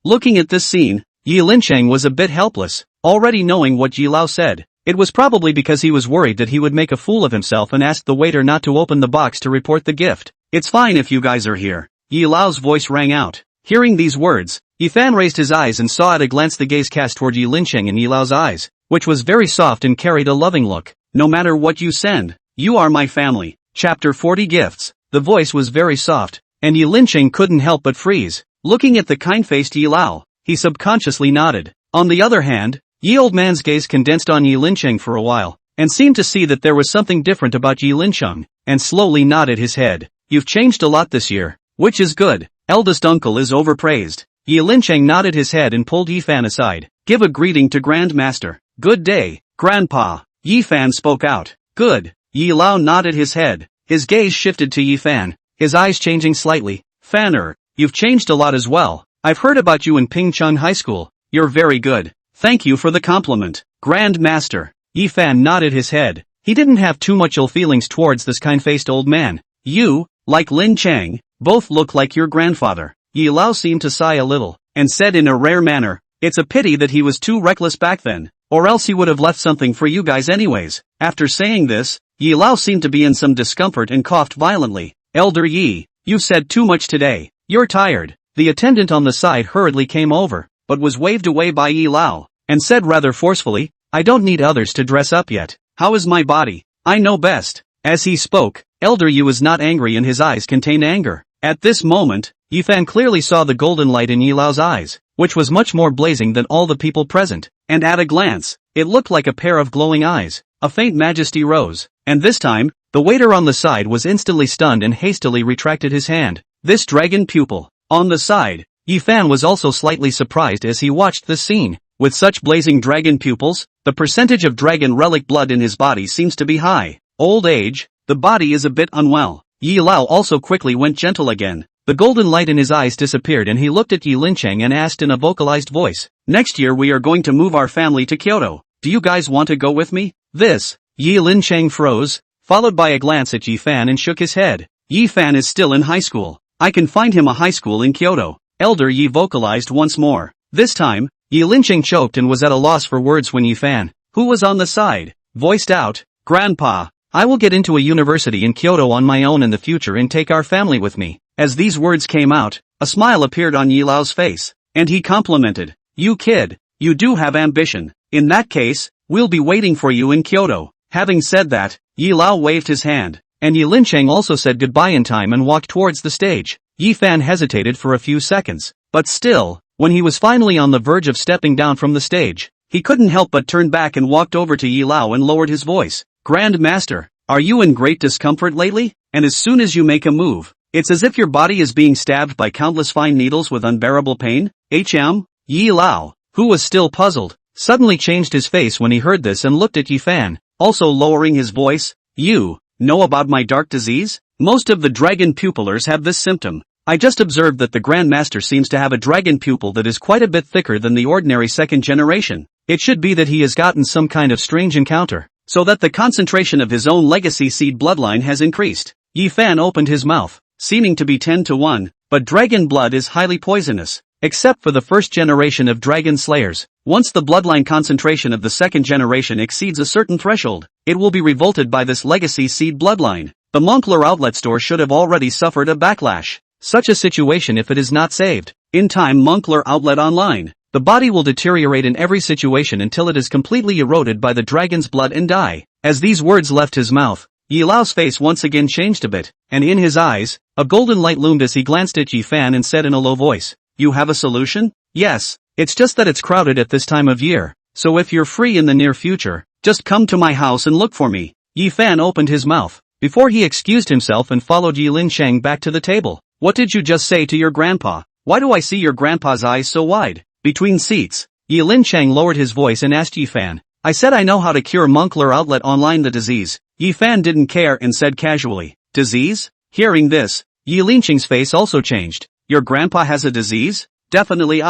Looking at this scene, Yi Linchang was a bit helpless, already knowing what Yi Lao said. It was probably because he was worried that he would make a fool of himself and asked the waiter not to open the box to report the gift. It's fine if you guys are here. Yi Lao's voice rang out. Hearing these words, Yi Fan raised his eyes and saw at a glance the gaze cast toward Yi Linchang in Yi Lao's eyes, which was very soft and carried a loving look. No matter what you send, you are my family. Chapter 40 Gifts. The voice was very soft, and Yi Linchang couldn't help but freeze. Looking at the kind-faced Yi Lao, he subconsciously nodded. On the other hand, Yi old man's gaze condensed on Yi Linchang for a while, and seemed to see that there was something different about Yi Lincheng, and slowly nodded his head. You've changed a lot this year, which is good. Eldest uncle is overpraised. Yi Lincheng nodded his head and pulled Yi Fan aside. Give a greeting to Grandmaster. Good day, Grandpa. Yi Fan spoke out. Good. Yi Lao nodded his head. His gaze shifted to Yi Fan, his eyes changing slightly. Fanner, you've changed a lot as well. I've heard about you in Pingcheng High School. You're very good. Thank you for the compliment, Grandmaster. Yi Fan nodded his head. He didn't have too much ill feelings towards this kind-faced old man. You, like Lin Chang, both look like your grandfather. Yi Lao seemed to sigh a little, and said in a rare manner, it's a pity that he was too reckless back then, or else he would have left something for you guys anyways. After saying this, Yi Lao seemed to be in some discomfort and coughed violently. Elder Yi, you've said too much today. You're tired. The attendant on the side hurriedly came over, but was waved away by Yi Lao, and said rather forcefully, I don't need others to dress up yet. How is my body? I know best. As he spoke, Elder Yi was not angry and his eyes contained anger. At this moment, Yi Fan clearly saw the golden light in Yi Lao's eyes, which was much more blazing than all the people present, and at a glance, it looked like a pair of glowing eyes. A faint majesty rose, and this time, the waiter on the side was instantly stunned and hastily retracted his hand. This dragon pupil. On the side, Yi Fan was also slightly surprised as he watched this scene. With such blazing dragon pupils, the percentage of dragon relic blood in his body seems to be high. Old age, the body is a bit unwell. Yi Lao also quickly went gentle again. The golden light in his eyes disappeared and he looked at Yi Lincheng and asked in a vocalized voice, next year we are going to move our family to Kyoto. Do you guys want to go with me? This. Yi Lincheng froze, followed by a glance at Yi Fan and shook his head. Yi Fan is still in high school. I can find him a high school in Kyoto. Elder Yi vocalized once more. This time, Yi Lincheng choked and was at a loss for words when Yi Fan, who was on the side, voiced out, Grandpa, I will get into a university in Kyoto on my own in the future and take our family with me. As these words came out, a smile appeared on Yi Lao's face, and he complimented, you kid, you do have ambition. In that case, we'll be waiting for you in Kyoto. Having said that, Yi Lao waved his hand, and Yi Lincheng also said goodbye in time and walked towards the stage. Yi Fan hesitated for a few seconds, but still, when he was finally on the verge of stepping down from the stage, he couldn't help but turn back and walked over to Yi Lao and lowered his voice. Grandmaster, are you in great discomfort lately? And as soon as you make a move, it's as if your body is being stabbed by countless fine needles with unbearable pain? Yi Lao, who was still puzzled, suddenly changed his face when he heard this and looked at Yi Fan, also lowering his voice. You know about my dark disease? Most of the dragon pupillers have this symptom. I just observed that the Grandmaster seems to have a dragon pupil that is quite a bit thicker than the ordinary second generation. It should be that he has gotten some kind of strange encounter, so that the concentration of his own legacy seed bloodline has increased. Yi Fan opened his mouth, seeming to be 10-1, but dragon blood is highly poisonous, except for the first generation of dragon slayers. Once the bloodline concentration of the second generation exceeds a certain threshold, it will be revolted by this legacy seed bloodline. The Moncler outlet store should have already suffered a backlash. Such a situation if it is not saved. In time Moncler outlet online, the body will deteriorate in every situation until it is completely eroded by the dragon's blood and die. As these words left his mouth, Yi Lao's face once again changed a bit, and in his eyes, a golden light loomed as he glanced at Yi Fan and said in a low voice, you have a solution? Yes, it's just that it's crowded at this time of year, so if you're free in the near future, just come to my house and look for me. Yi Fan opened his mouth, before he excused himself and followed Yi Lincheng back to the table. What did you just say to your grandpa? Why do I see your grandpa's eyes so wide? Between seats, Yi Lincheng lowered his voice and asked Yi Fan, I said I know how to cure Moncler outlet online the disease. Yi Fan didn't care and said casually, disease? Hearing this, Yi Lincheng's face also changed. Your grandpa has a disease? Definitely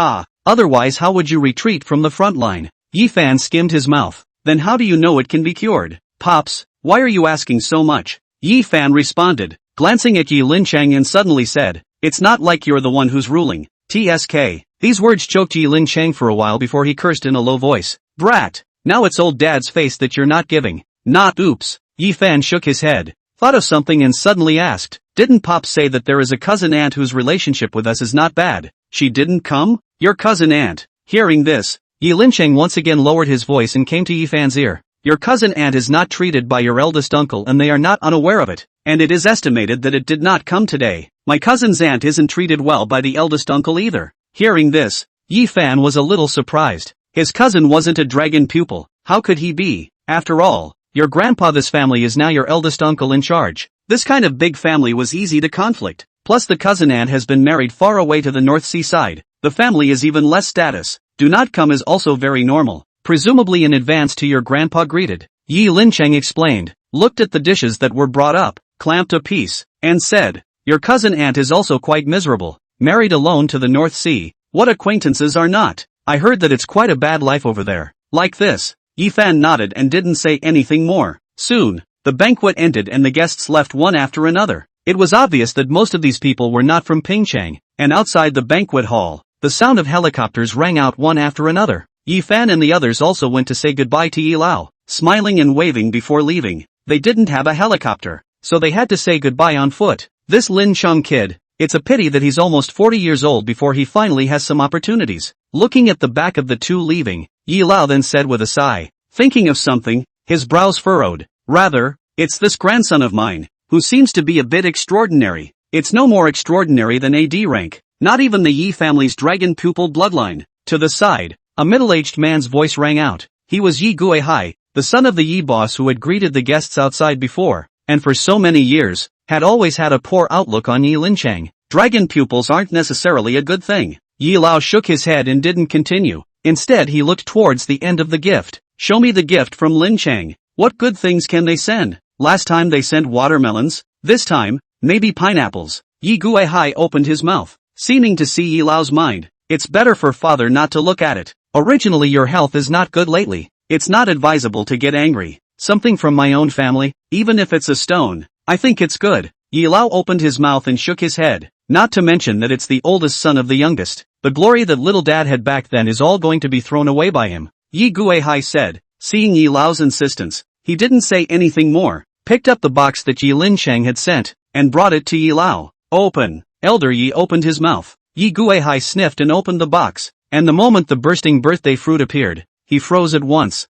otherwise how would you retreat from the front line? Yi Fan skimmed his mouth. Then how do you know it can be cured? Pops, why are you asking so much? Yi Fan responded, glancing at Yi Lincheng and suddenly said, it's not like you're the one who's ruling. TSK. These words choked Yi Lincheng for a while before he cursed in a low voice. Brat, now it's old dad's face that you're not giving. Not oops. Yi Fan shook his head, thought of something and suddenly asked, didn't Pop say that there is a cousin aunt whose relationship with us is not bad? She didn't come? Your cousin aunt. Hearing this, Yi Lincheng once again lowered his voice and came to Yi Fan's ear. Your cousin aunt is not treated by your eldest uncle and they are not unaware of it, and it is estimated that it did not come today. My cousin's aunt isn't treated well by the eldest uncle either. Hearing this, Yi Fan was a little surprised. His cousin wasn't a dragon pupil, how could he be? After all, your grandpa. This family is now your eldest uncle in charge. This kind of big family was easy to conflict. Plus the cousin aunt has been married far away to the North Sea side. The family is even less status. Do not come is also very normal. Presumably in advance to your grandpa greeted. Yi Lincheng explained, looked at the dishes that were brought up, clamped a piece, and said, your cousin aunt is also quite miserable. Married alone to the North Sea. What acquaintances are not? I heard that it's quite a bad life over there. Like this. Yi Fan nodded and didn't say anything more. Soon, the banquet ended and the guests left one after another. It was obvious that most of these people were not from Pingchang, and outside the banquet hall, the sound of helicopters rang out one after another. Yi Fan and the others also went to say goodbye to Yi Lao, smiling and waving before leaving. They didn't have a helicopter, so they had to say goodbye on foot. This Lin Chung kid, it's a pity that he's almost 40 years old before he finally has some opportunities. Looking at the back of the two leaving, Yi Lao then said with a sigh, thinking of something, his brows furrowed. Rather, it's this grandson of mine, who seems to be a bit extraordinary. It's no more extraordinary than AD rank, not even the Yi family's dragon pupil bloodline. To the side, a middle-aged man's voice rang out. He was Yi Guihai, the son of the Yi boss who had greeted the guests outside before, and for so many years, had always had a poor outlook on Yi Lincheng. Dragon pupils aren't necessarily a good thing. Yi Lao shook his head and didn't continue. Instead he looked towards the end of the gift. Show me the gift from Lincheng. What good things can they send? Last time they sent watermelons. This time, maybe pineapples. Yi Guihai opened his mouth, seeming to see Yi Lao's mind. It's better for father not to look at it. Originally your health is not good lately. It's not advisable to get angry. Something from my own family, even if it's a stone. I think it's good. Yi Lao opened his mouth and shook his head. Not to mention that it's the oldest son of the youngest. The glory that little dad had back then is all going to be thrown away by him. Yi Guihai said, seeing Yi Lao's insistence. He didn't say anything more, picked up the box that Yi Lincheng had sent, and brought it to Yi Lao. Open. Elder Yi opened his mouth. Yi Guihai sniffed and opened the box, and the moment the bursting birthday fruit appeared, he froze at once.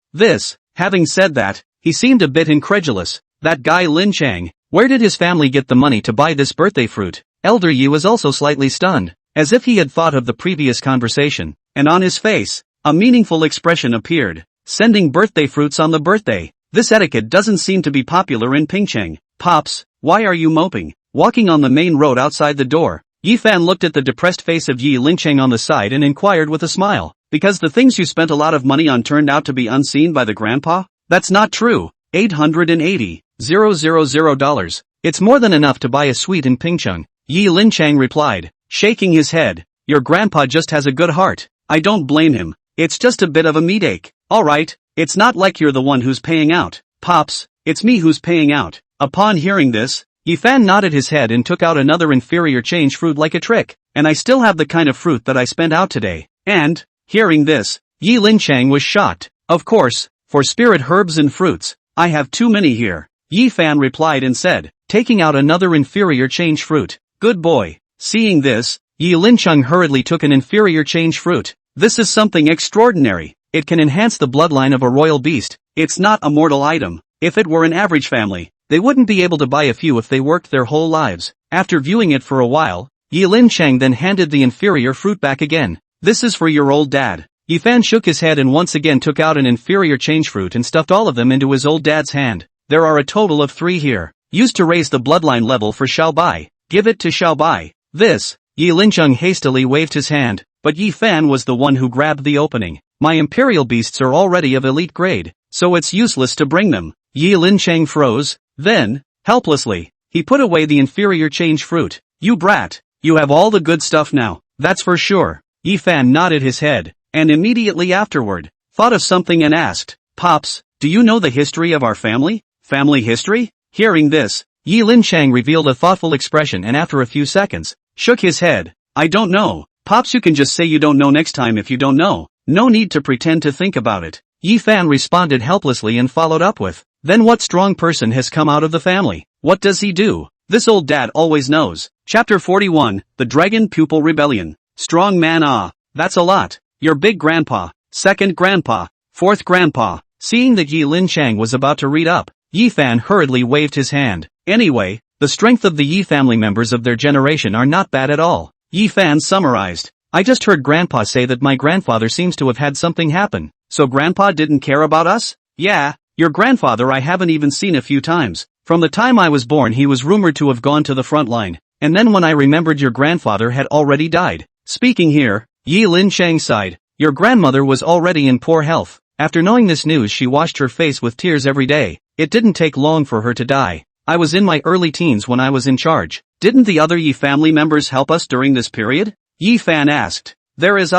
Having said that, he seemed a bit incredulous. That guy Lincheng, where did his family get the money to buy this birthday fruit? Elder Yi was also slightly stunned, as if he had thought of the previous conversation, and on his face, a meaningful expression appeared. Sending birthday fruits on the birthday. This etiquette doesn't seem to be popular in Pingcheng. Pops, why are you moping? Walking on the main road outside the door, Yi Fan looked at the depressed face of Yi Lincheng on the side and inquired with a smile. Because the things you spent a lot of money on turned out to be unseen by the grandpa? That's not true. $880,000. It's more than enough to buy a suite in Pingcheng. Yi Lincheng replied, shaking his head. Your grandpa just has a good heart. I don't blame him. It's just a bit of a meat ache. Alright, it's not like you're the one who's paying out. Pops, it's me who's paying out. Upon hearing this, Yi Fan nodded his head and took out another inferior change fruit like a trick. And I still have the kind of fruit that I spent out today. And, hearing this, Yi Lincheng was shocked. Of course, for spirit herbs and fruits, I have too many here. Yi Fan replied and said, taking out another inferior change fruit. Good boy. Seeing this, Yi Lincheng hurriedly took an inferior change fruit. This is something extraordinary. It can enhance the bloodline of a royal beast. It's not a mortal item. If it were an average family, they wouldn't be able to buy a few if they worked their whole lives. After viewing it for a while, Yi Lincheng then handed the inferior fruit back again. This is for your old dad. Yi Fan shook his head and once again took out an inferior change fruit and stuffed all of them into his old dad's hand. There are a total of 3 here. Used to raise the bloodline level for Xiaobai. Give it to Xiaobai. Yi Lincheng hastily waved his hand, but Yi Fan was the one who grabbed the opening. My imperial beasts are already of elite grade, so it's useless to bring them. Yi Lincheng froze, then, helplessly, he put away the inferior change fruit. You brat, you have all the good stuff now, that's for sure. Yi Fan nodded his head, and immediately afterward, thought of something and asked, Pops, do you know the history of our family? Family history? Hearing this, Yi Lincheng revealed a thoughtful expression and after a few seconds, shook his head. I don't know. Pops, you can just say you don't know next time if you don't know. No need to pretend to think about it. Yi Fan responded helplessly and followed up with, then what strong person has come out of the family? What does he do? This old dad always knows. Chapter 41, The Dragon Pupil Rebellion. Strong man, that's a lot. Your big grandpa, second grandpa, fourth grandpa. Seeing that Yi Lincheng was about to read up, Yi Fan hurriedly waved his hand. Anyway, the strength of the Yi family members of their generation are not bad at all. Yi Fan summarized. I just heard grandpa say that my grandfather seems to have had something happen. So grandpa didn't care about us? Yeah, Your grandfather I haven't even seen a few times. From the time I was born he was rumored to have gone to the front line, and then when I remembered your grandfather had already died. Speaking here, Yi Linchang sighed. Your grandmother was already in poor health. After knowing this news she washed her face with tears every day. It didn't take long for her to die. I was in my early teens when I was in charge. Didn't the other Yi family members help us during this period? Yi Fan asked. There is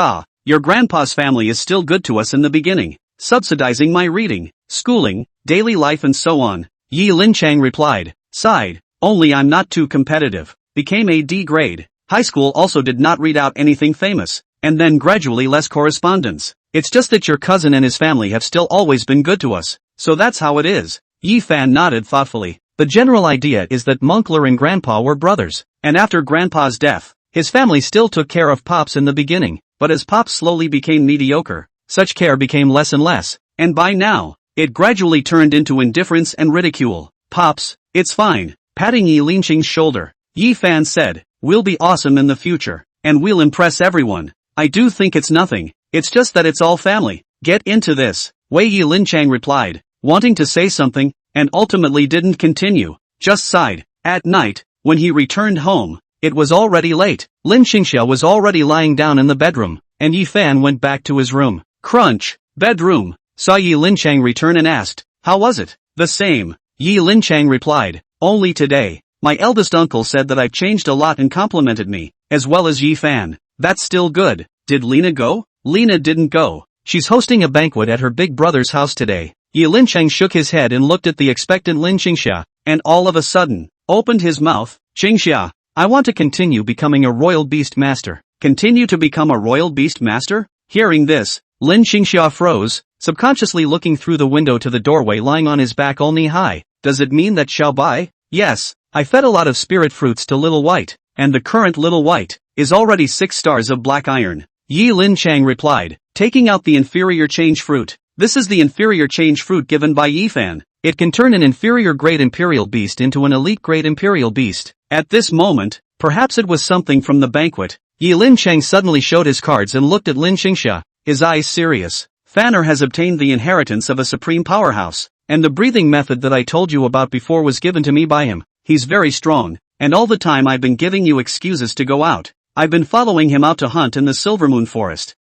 your grandpa's family is still good to us in the beginning, subsidizing my reading, schooling, daily life and so on. Yi Linchang replied, sighed, only I'm not too competitive. Became a D grade. High school also did not read out anything famous, and then gradually less correspondence. It's just that your cousin and his family have still always been good to us, so that's how it is. Yi Fan nodded thoughtfully. The general idea is that Moncler and Grandpa were brothers, and after Grandpa's death, his family still took care of Pops in the beginning, but as Pops slowly became mediocre, such care became less and less, and by now, it gradually turned into indifference and ridicule. Pops, it's fine. Patting Yi Linchang's shoulder, Yi Fan said, we'll be awesome in the future, and we'll impress everyone. I do think it's nothing, it's just that it's all family. Get into this, Wei Yi Linchang replied, wanting to say something, and ultimately didn't continue, just sighed. At night, when he returned home, it was already late. Lin Xingxia was already lying down in the bedroom, and Yi Fan went back to his room. Crunch, bedroom, saw Yi Linchang return and asked, how was it? The same, Yi Linchang replied, only today, my eldest uncle said that I've changed a lot and complimented me, as well as Yi Fan. That's still good. Did Lena go? Lena didn't go. She's hosting a banquet at her big brother's house today. Yi Linchang shook his head and looked at the expectant Lin Xingxia, and all of a sudden, opened his mouth. Xingxia, I want to continue becoming a royal beast master. Continue to become a royal beast master? Hearing this, Lin Xingxia froze, subconsciously looking through the window to the doorway lying on his back all knee-high. Does it mean that Xiao Bai? Yes, I fed a lot of spirit fruits to Little White, and the current Little White is already 6 stars of black iron. Yi Linchang replied, taking out the inferior change fruit. This is the inferior change fruit given by Yi Fan. It can turn an inferior grade imperial beast into an elite grade imperial beast. At this moment, perhaps it was something from the banquet, Yi Linchang suddenly showed his cards and looked at Lin Xingxia, his eyes serious. Fanner has obtained the inheritance of a supreme powerhouse, and the breathing method that I told you about before was given to me by him. He's very strong, and all the time I've been giving you excuses to go out. I've been following him out to hunt in the Silvermoon Forest.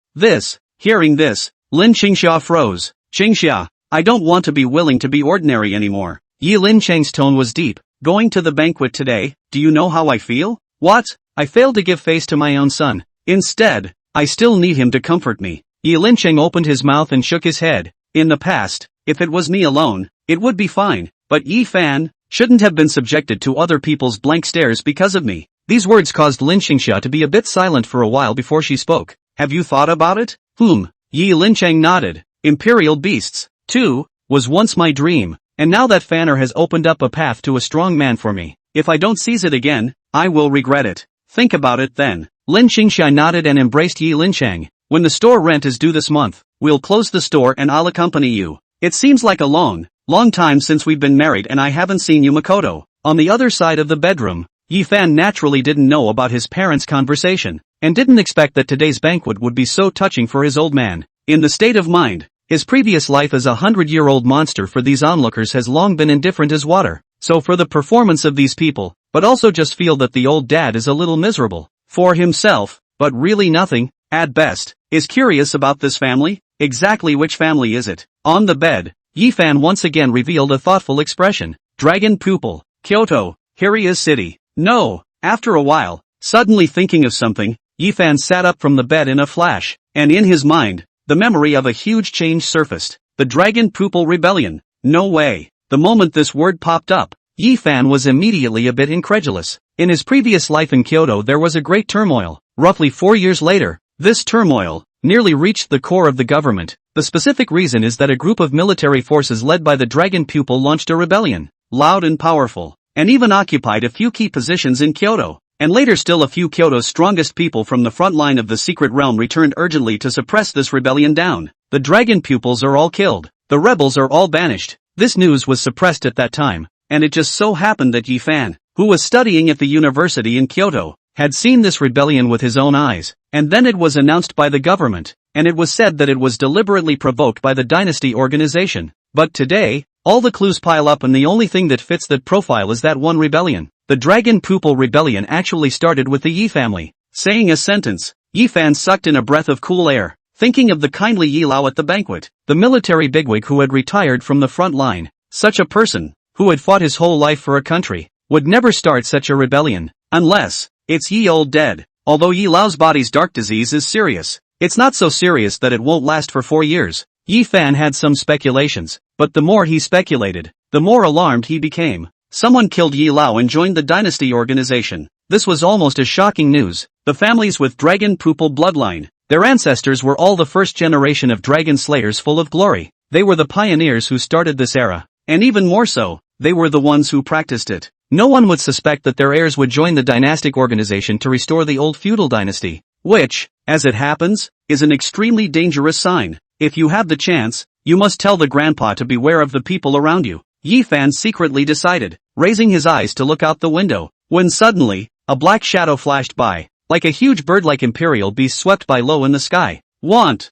Hearing this, Lin Xingxia froze. Xingxia, I don't want to be willing to be ordinary anymore. Yi Linchang's tone was deep. Going to the banquet today, do you know how I feel? What? I failed to give face to my own son. Instead, I still need him to comfort me. Yi Linchang opened his mouth and shook his head. In the past, if it was me alone, it would be fine, but Yi Fan shouldn't have been subjected to other people's blank stares because of me. These words caused Lin Xingxia to be a bit silent for a while before she spoke. Have you thought about it? Yi Linchang nodded. Imperial beasts, too, was once my dream, and now that Fanner has opened up a path to a strong man for me, if I don't seize it again, I will regret it. Think about it then. Lin Xingxia nodded and embraced Yi Linchang. When the store rent is due this month, we'll close the store and I'll accompany you. It seems like a long time since we've been married and I haven't seen you, Makoto. On the other side of the bedroom, Yi Fan naturally didn't know about his parents' conversation, and didn't expect that today's banquet would be so touching for his old man. In the state of mind, his previous life as a 100-year-old monster for these onlookers has long been indifferent as water. So for the performance of these people, but also just feel that the old dad is a little miserable. For himself, but really nothing, at best, is curious about this family. Exactly which family is it? On the bed, Yi Fan once again revealed a thoughtful expression. Dragon pupil, Kyoto, here he is city. No, after a while, suddenly thinking of something, Yi Fan sat up from the bed in a flash, and in his mind, the memory of a huge change surfaced. The Dragon Pupil Rebellion. No way. The moment this word popped up, Yi Fan was immediately a bit incredulous. In his previous life in Kyoto there was a great turmoil. Roughly 4 years later, this turmoil nearly reached the core of the government. The specific reason is that a group of military forces led by the Dragon Pupil launched a rebellion, loud and powerful, and even occupied a few key positions in Kyoto. And later still a few Kyoto's strongest people from the front line of the secret realm returned urgently to suppress this rebellion down. The dragon pupils are all killed. The rebels are all banished. This news was suppressed at that time, and it just so happened that Yi Fan, who was studying at the university in Kyoto, had seen this rebellion with his own eyes, and then it was announced by the government, and it was said that it was deliberately provoked by the dynasty organization. But today, All the clues pile up and the only thing that fits that profile is that one rebellion. The Dragon Pupil Rebellion actually started with the Yi family. Saying a sentence, Yi Fan sucked in a breath of cool air, thinking of the kindly Yi Lao at the banquet, the military bigwig who had retired from the front line. Such a person, who had fought his whole life for a country, would never start such a rebellion, unless it's ye old dead. Although Yi Lao's body's dark disease is serious, it's not so serious that it won't last for 4 years. Yi Fan had some speculations, but the more he speculated, the more alarmed he became. Someone killed Yi Lao and joined the dynasty organization. This was almost as shocking news. The families with Dragon Pupil bloodline, their ancestors were all the first generation of dragon slayers full of glory. They were the pioneers who started this era, and even more so, they were the ones who practiced it. No one would suspect that their heirs would join the dynastic organization to restore the old feudal dynasty, which, as it happens, is an extremely dangerous sign. If you have the chance, you must tell the grandpa to beware of the people around you. Yi Fan secretly decided, raising his eyes to look out the window, when suddenly, a black shadow flashed by, like a huge bird-like imperial beast swept by low in the sky. Want!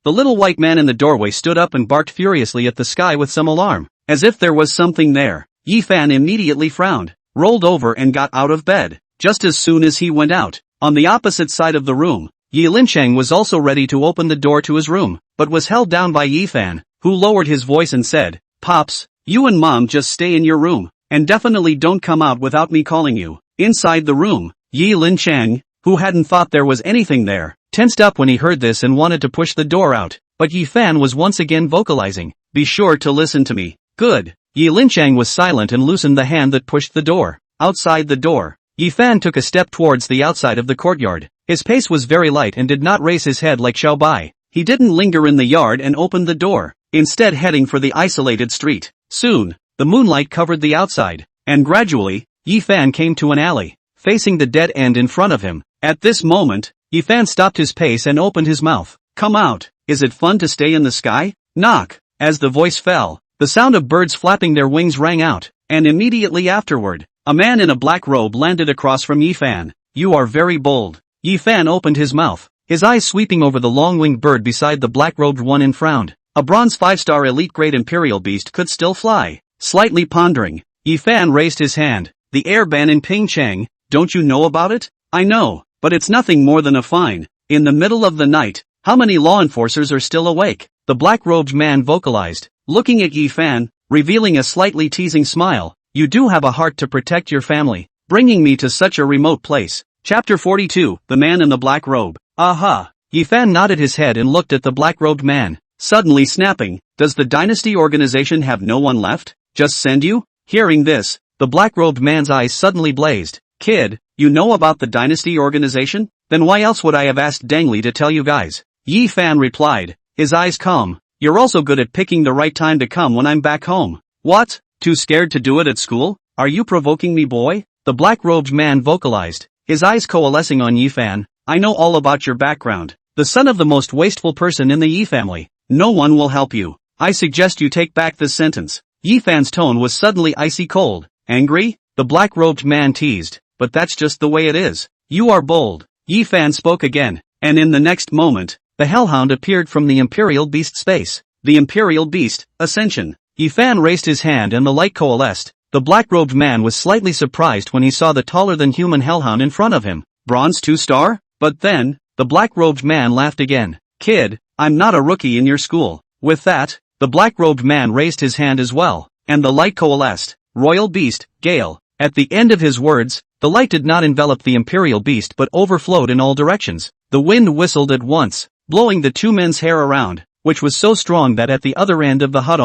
The little white man in the doorway stood up and barked furiously at the sky with some alarm, as if there was something there. Yi Fan immediately frowned, rolled over and got out of bed. Just as soon as he went out, on the opposite side of the room, Yi Lincheng was also ready to open the door to his room, but was held down by Yi Fan, who lowered his voice and said, "Pops, you and Mom just stay in your room, and definitely don't come out without me calling you." Inside the room, Yi Lincheng, who hadn't thought there was anything there, tensed up when he heard this and wanted to push the door out, but Yi Fan was once again vocalizing, "Be sure to listen to me." Good. Yi Lincheng was silent and loosened the hand that pushed the door. Outside the door, Yi Fan took a step towards the outside of the courtyard. His pace was very light and did not raise his head like Xiao Bai. He didn't linger in the yard and opened the door, instead heading for the isolated street. Soon, the moonlight covered the outside, and gradually, Yi Fan came to an alley, facing the dead end in front of him. At this moment, Yi Fan stopped his pace and opened his mouth. "Come out, is it fun to stay in the sky?" Knock. As the voice fell, the sound of birds flapping their wings rang out, and immediately afterward, a man in a black robe landed across from Yi Fan. "You are very bold." Yi Fan opened his mouth, his eyes sweeping over the long-winged bird beside the black-robed one and frowned. A bronze 5-star elite-grade imperial beast could still fly. Slightly pondering, Yi Fan raised his hand. "The air ban in Pingcheng, don't you know about it?" "I know, but it's nothing more than a fine." "In the middle of the night, how many law enforcers are still awake?" the black-robed man vocalized, looking at Yi Fan, revealing a slightly teasing smile. "You do have a heart to protect your family, bringing me to such a remote place." Chapter 42, The Man in the Black Robe. Aha! Yi Fan nodded his head and looked at the black-robed man, suddenly snapping, "Does the dynasty organization have no one left? Just send you?" Hearing this, the black-robed man's eyes suddenly blazed. "Kid, you know about the dynasty organization? Then why else would I have asked Deng Li to tell you guys?" Yi Fan replied, his eyes calm. "You're also good at picking the right time to come when I'm back home." "What? Too scared to do it at school? Are you provoking me, boy?" the black-robed man vocalized, his eyes coalescing on Yi Fan. "I know all about your background. The son of the most wasteful person in the Yi family. No one will help you. I suggest you take back this sentence." Yi Fan's tone was suddenly icy cold. "Angry?" the black-robed man teased. "But that's just the way it is. You are bold." Yi Fan spoke again, and in the next moment, the hellhound appeared from the Imperial Beast space. The Imperial Beast, Ascension. Yi Fan raised his hand and the light coalesced. The black-robed man was slightly surprised when he saw the taller-than-human hellhound in front of him. "Bronze 2-star? But then," the black-robed man laughed again. "Kid, I'm not a rookie in your school." With that, the black-robed man raised his hand as well, and the light coalesced. "Royal Beast, Gale." At the end of his words, the light did not envelop the Imperial Beast but overflowed in all directions. The wind whistled at once, blowing the two men's hair around, which was so strong that at the other end of the hut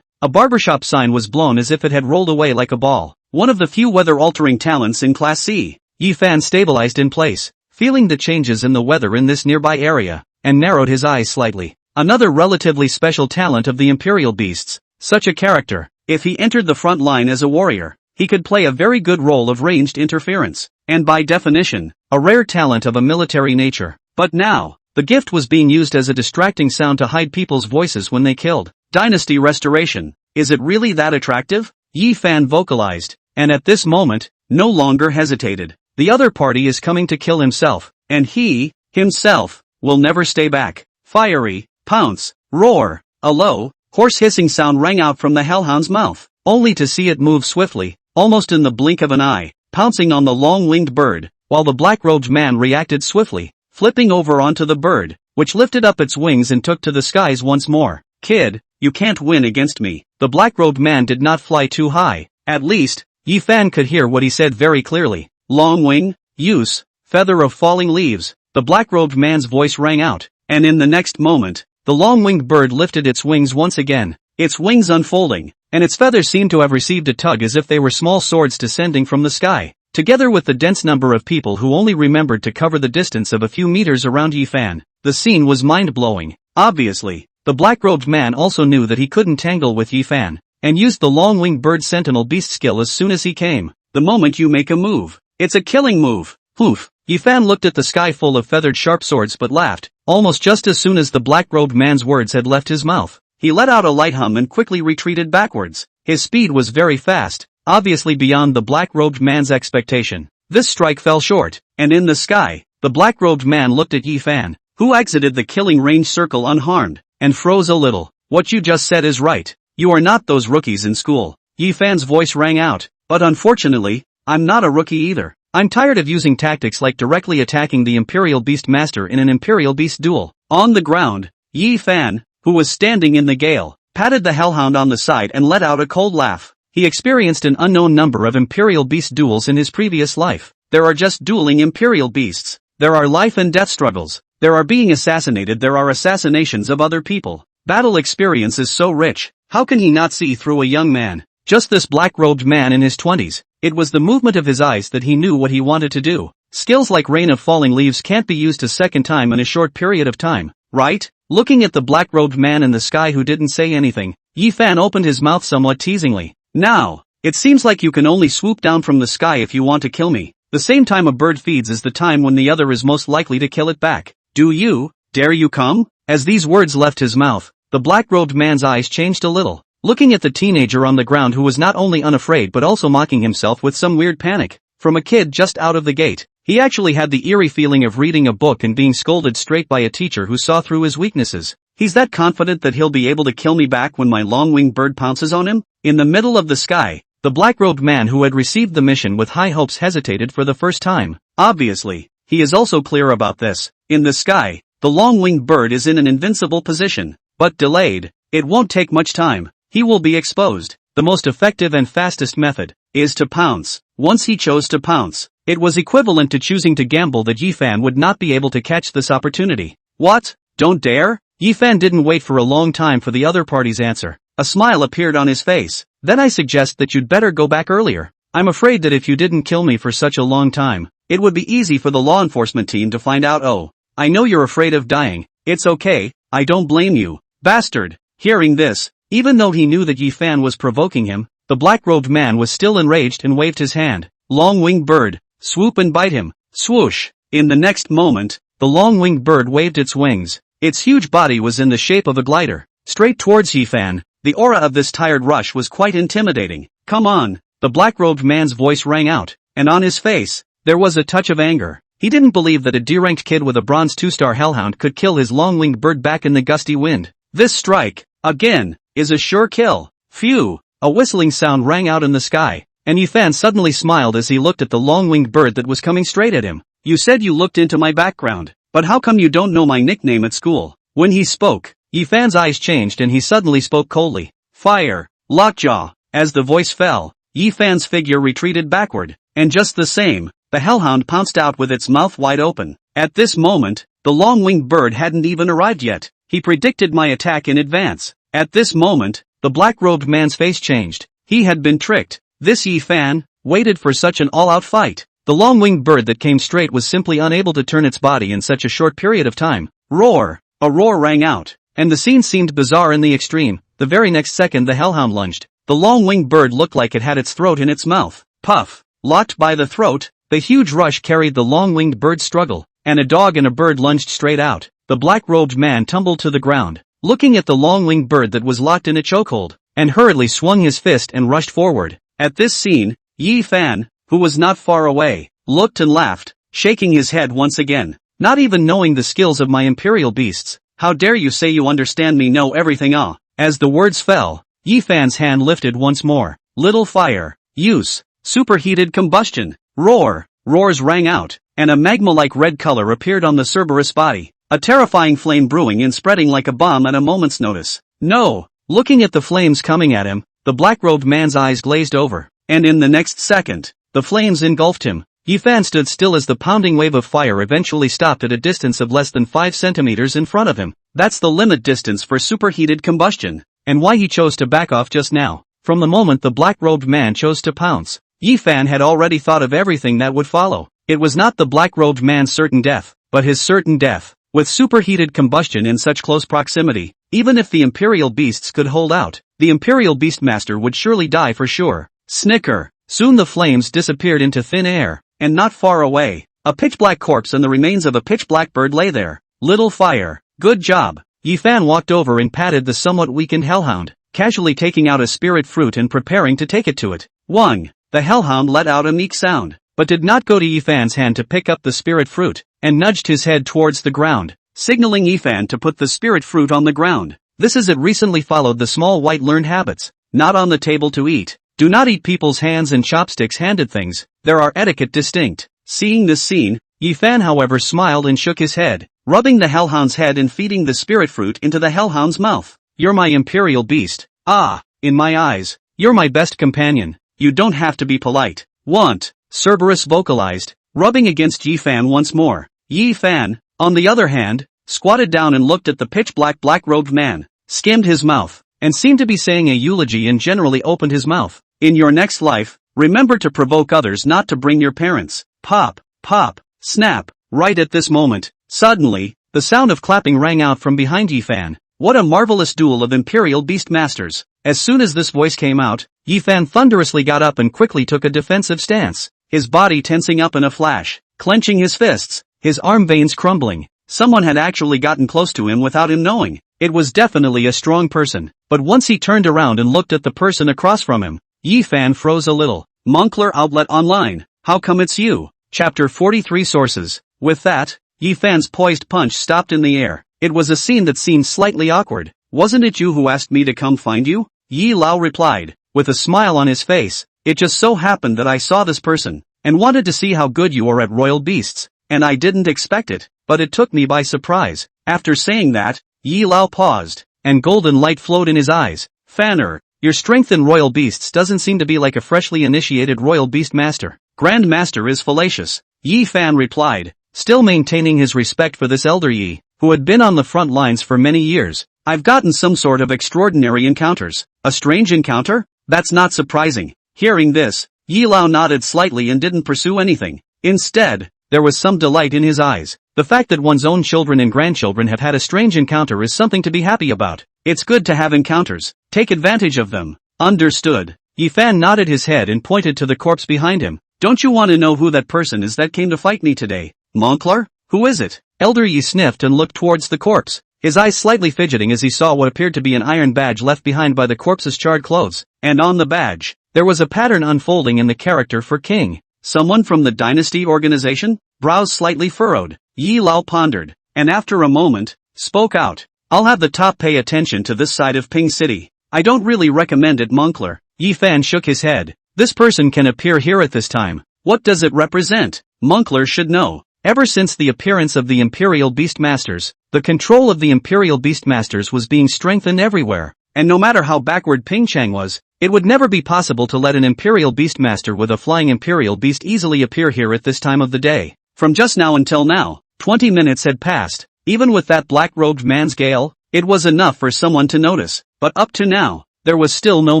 a barbershop sign was blown as if it had rolled away like a ball. One of the few weather-altering talents in Class C. Yi Fan stabilized in place, feeling the changes in the weather in this nearby area, and narrowed his eyes slightly. Another relatively special talent of the Imperial Beasts. Such a character, if he entered the front line as a warrior, he could play a very good role of ranged interference, and by definition, a rare talent of a military nature. But now, the gift was being used as a distracting sound to hide people's voices when they killed. Dynasty restoration. Is it really that attractive? Yi Fan vocalized, and at this moment, no longer hesitated. The other party is coming to kill himself, and he, himself, will never stay back. Fiery, pounce, roar. A low, hoarse hissing sound rang out from the hellhound's mouth, only to see it move swiftly, almost in the blink of an eye, pouncing on the long-winged bird, while the black-robed man reacted swiftly, flipping over onto the bird, which lifted up its wings and took to the skies once more. Kid, you can't win against me. The black-robed man did not fly too high. At least, Yi Fan could hear what he said very clearly. Long wing, use, feather of falling leaves. The black-robed man's voice rang out, and in the next moment, the long-winged bird lifted its wings once again, its wings unfolding, and its feathers seemed to have received a tug as if they were small swords descending from the sky. Together with the dense number of people who only remembered to cover the distance of a few meters around Yi Fan, the scene was mind-blowing. Obviously, the black-robed man also knew that he couldn't tangle with Yi Fan, and used the long-winged bird sentinel beast skill as soon as he came. The moment you make a move, it's a killing move. Poof. Yi Fan looked at the sky full of feathered sharp swords but laughed, almost just as soon as the black-robed man's words had left his mouth. He let out a light hum and quickly retreated backwards. His speed was very fast, obviously beyond the black-robed man's expectation. This strike fell short, and in the sky, the black-robed man looked at Yi Fan, who exited the killing range circle unharmed, and froze a little. What you just said is right. You are not those rookies in school. Yi Fan's voice rang out, but unfortunately, I'm not a rookie either. I'm tired of using tactics like directly attacking the Imperial Beast Master in an Imperial Beast duel. On the ground, Yi Fan, who was standing in the gale, patted the hellhound on the side and let out a cold laugh. He experienced an unknown number of Imperial Beast duels in his previous life. There are just dueling Imperial Beasts. There are life and death struggles. There are being assassinated. There are assassinations of other people. Battle experience is so rich. How can he not see through a young man? Just this black-robed man in his 20s. It was the movement of his eyes that he knew what he wanted to do. Skills like rain of falling leaves can't be used a second time in a short period of time, right? Looking at the black-robed man in the sky who didn't say anything, Yi Fan opened his mouth somewhat teasingly. Now, it seems like you can only swoop down from the sky if you want to kill me. The same time a bird feeds is the time when the other is most likely to kill it back. Dare you come? As these words left his mouth, the black-robed man's eyes changed a little, looking at the teenager on the ground who was not only unafraid but also mocking himself with some weird panic. From a kid just out of the gate, he actually had the eerie feeling of reading a book and being scolded straight by a teacher who saw through his weaknesses. He's that confident that he'll be able to kill me back when my long-winged bird pounces on him? In the middle of the sky, the black-robed man who had received the mission with high hopes hesitated for the first time. Obviously, he is also clear about this. In the sky, the long-winged bird is in an invincible position, but delayed. It won't take much time. He will be exposed. The most effective and fastest method is to pounce. Once he chose to pounce, it was equivalent to choosing to gamble that Yi Fan would not be able to catch this opportunity. What? Don't dare? Yi Fan didn't wait for a long time for the other party's answer. A smile appeared on his face. Then I suggest that you'd better go back earlier. I'm afraid that if you didn't kill me for such a long time, it would be easy for the law enforcement team to find out. Oh, I know you're afraid of dying. It's okay, I don't blame you. Bastard. Hearing this, even though he knew that Yi Fan was provoking him, the black-robed man was still enraged and waved his hand. Long-winged bird, swoop and bite him. Swoosh. In the next moment, the long-winged bird waved its wings. Its huge body was in the shape of a glider, straight towards Yi Fan. The aura of this tired rush was quite intimidating. Come on. The black-robed man's voice rang out, and on his face, there was a touch of anger. He didn't believe that a D-ranked kid with a bronze 2-star hellhound could kill his long-winged bird back in the gusty wind. This strike, again, is a sure kill. Phew. A whistling sound rang out in the sky, and Yi Fan suddenly smiled as he looked at the long-winged bird that was coming straight at him. You said you looked into my background, but how come you don't know my nickname at school? When he spoke, Yi Fan's eyes changed and he suddenly spoke coldly. Fire. Lockjaw. As the voice fell, Yi Fan's figure retreated backward, and just the same, the hellhound pounced out with its mouth wide open. At this moment, the long-winged bird hadn't even arrived yet. He predicted my attack in advance. At this moment, the black-robed man's face changed. He had been tricked. This Yi Fan waited for such an all-out fight. The long-winged bird that came straight was simply unable to turn its body in such a short period of time. Roar! A roar rang out, and the scene seemed bizarre in the extreme. The very next second the hellhound lunged. The long-winged bird looked like it had its throat in its mouth. Puff! Locked by the throat, the huge rush carried the long-winged bird's struggle, and a dog and a bird lunged straight out. The black-robed man tumbled to the ground, looking at the long-winged bird that was locked in a chokehold, and hurriedly swung his fist and rushed forward. At this scene, Yi Fan, who was not far away, looked and laughed, shaking his head once again. Not even knowing the skills of my imperial beasts, how dare you say you understand me, know everything? Ah, As the words fell, Yi Fan's hand lifted once more. Little fire. Use. Superheated combustion. Roar. Roars rang out, and a magma-like red color appeared on the Cerberus body. A terrifying flame brewing and spreading like a bomb at a moment's notice. No! Looking at the flames coming at him, the black-robed man's eyes glazed over, and in the next second, the flames engulfed him. Yi Fan stood still as the pounding wave of fire eventually stopped at a distance of less than 5 centimeters in front of him. That's the limit distance for superheated combustion, and why he chose to back off just now. From the moment the black-robed man chose to pounce, Yi Fan had already thought of everything that would follow. It was not the black-robed man's certain death, but his certain death. With superheated combustion in such close proximity, even if the Imperial Beasts could hold out, the Imperial Beastmaster would surely die for sure. Snicker. Soon the flames disappeared into thin air, and not far away, a pitch-black corpse and the remains of a pitch-black bird lay there. Little fire. Good job. Yi Fan walked over and patted the somewhat weakened hellhound, casually taking out a spirit fruit and preparing to take it to it. Wang. The hellhound let out a meek sound, but did not go to Yi Fan's hand to pick up the spirit fruit, and nudged his head towards the ground, signaling Yi Fan to put the spirit fruit on the ground. This as it recently followed the small white learned habits. Not on the table to eat. Do not eat people's hands and chopsticks handed things. There are etiquette distinct. Seeing this scene, Yi Fan however smiled and shook his head, rubbing the hellhound's head and feeding the spirit fruit into the hellhound's mouth. You're my imperial beast. Ah, in my eyes, you're my best companion. You don't have to be polite. Want, Cerberus vocalized, rubbing against Yi Fan once more. Yi Fan, on the other hand, squatted down and looked at the pitch-black black-robed man, skimmed his mouth, and seemed to be saying a eulogy and generally opened his mouth. In your next life, remember to provoke others not to bring your parents. Pop, pop, snap. Right at this moment, suddenly, the sound of clapping rang out from behind Yi Fan. What a marvelous duel of Imperial Beastmasters. As soon as this voice came out, Yi Fan thunderously got up and quickly took a defensive stance, his body tensing up in a flash, clenching his fists, his arm veins crumbling. Someone had actually gotten close to him without him knowing. It was definitely a strong person, but once he turned around and looked at the person across from him, Yi Fan froze a little. Moncler Outlet Online. How come it's you? Chapter 43 Sources. With that, Yi Fan's poised punch stopped in the air. It was a scene that seemed slightly awkward. Wasn't it you who asked me to come find you? Yi Lao replied, with a smile on his face. It just so happened that I saw this person, and wanted to see how good you are at royal beasts, and I didn't expect it, but it took me by surprise. After saying that, Yi Lao paused, and golden light flowed in his eyes. Fanner, your strength in royal beasts doesn't seem to be like a freshly initiated royal beast master. Grand Master is fallacious. Yi Fan replied, still maintaining his respect for this elder Yi, who had been on the front lines for many years. I've gotten some sort of extraordinary encounters. A strange encounter? That's not surprising. Hearing this, Yi Lao nodded slightly and didn't pursue anything. Instead, there was some delight in his eyes. The fact that one's own children and grandchildren have had a strange encounter is something to be happy about. It's good to have encounters. Take advantage of them. Understood. Yi Fan nodded his head and pointed to the corpse behind him. Don't you want to know who that person is that came to fight me today? Moncler? Who is it? Elder Yi sniffed and looked towards the corpse, his eyes slightly fidgeting as he saw what appeared to be an iron badge left behind by the corpse's charred clothes, and on the badge, there was a pattern unfolding in the character for king. Someone from the dynasty organization? Brows slightly furrowed, Yi Lao pondered, and after a moment, spoke out. I'll have the top pay attention to this side of Ping City. I don't really recommend it, Moncler. Yi Fan shook his head. This person can appear here at this time. What does it represent? Moncler should know. Ever since the appearance of the Imperial Beastmasters, the control of the Imperial Beastmasters was being strengthened everywhere, and no matter how backward Pingchang was, it would never be possible to let an Imperial Beastmaster with a flying Imperial Beast easily appear here at this time of the day. From just now until now, 20 minutes had passed. Even with that black-robed man's gale, it was enough for someone to notice, but up to now, there was still no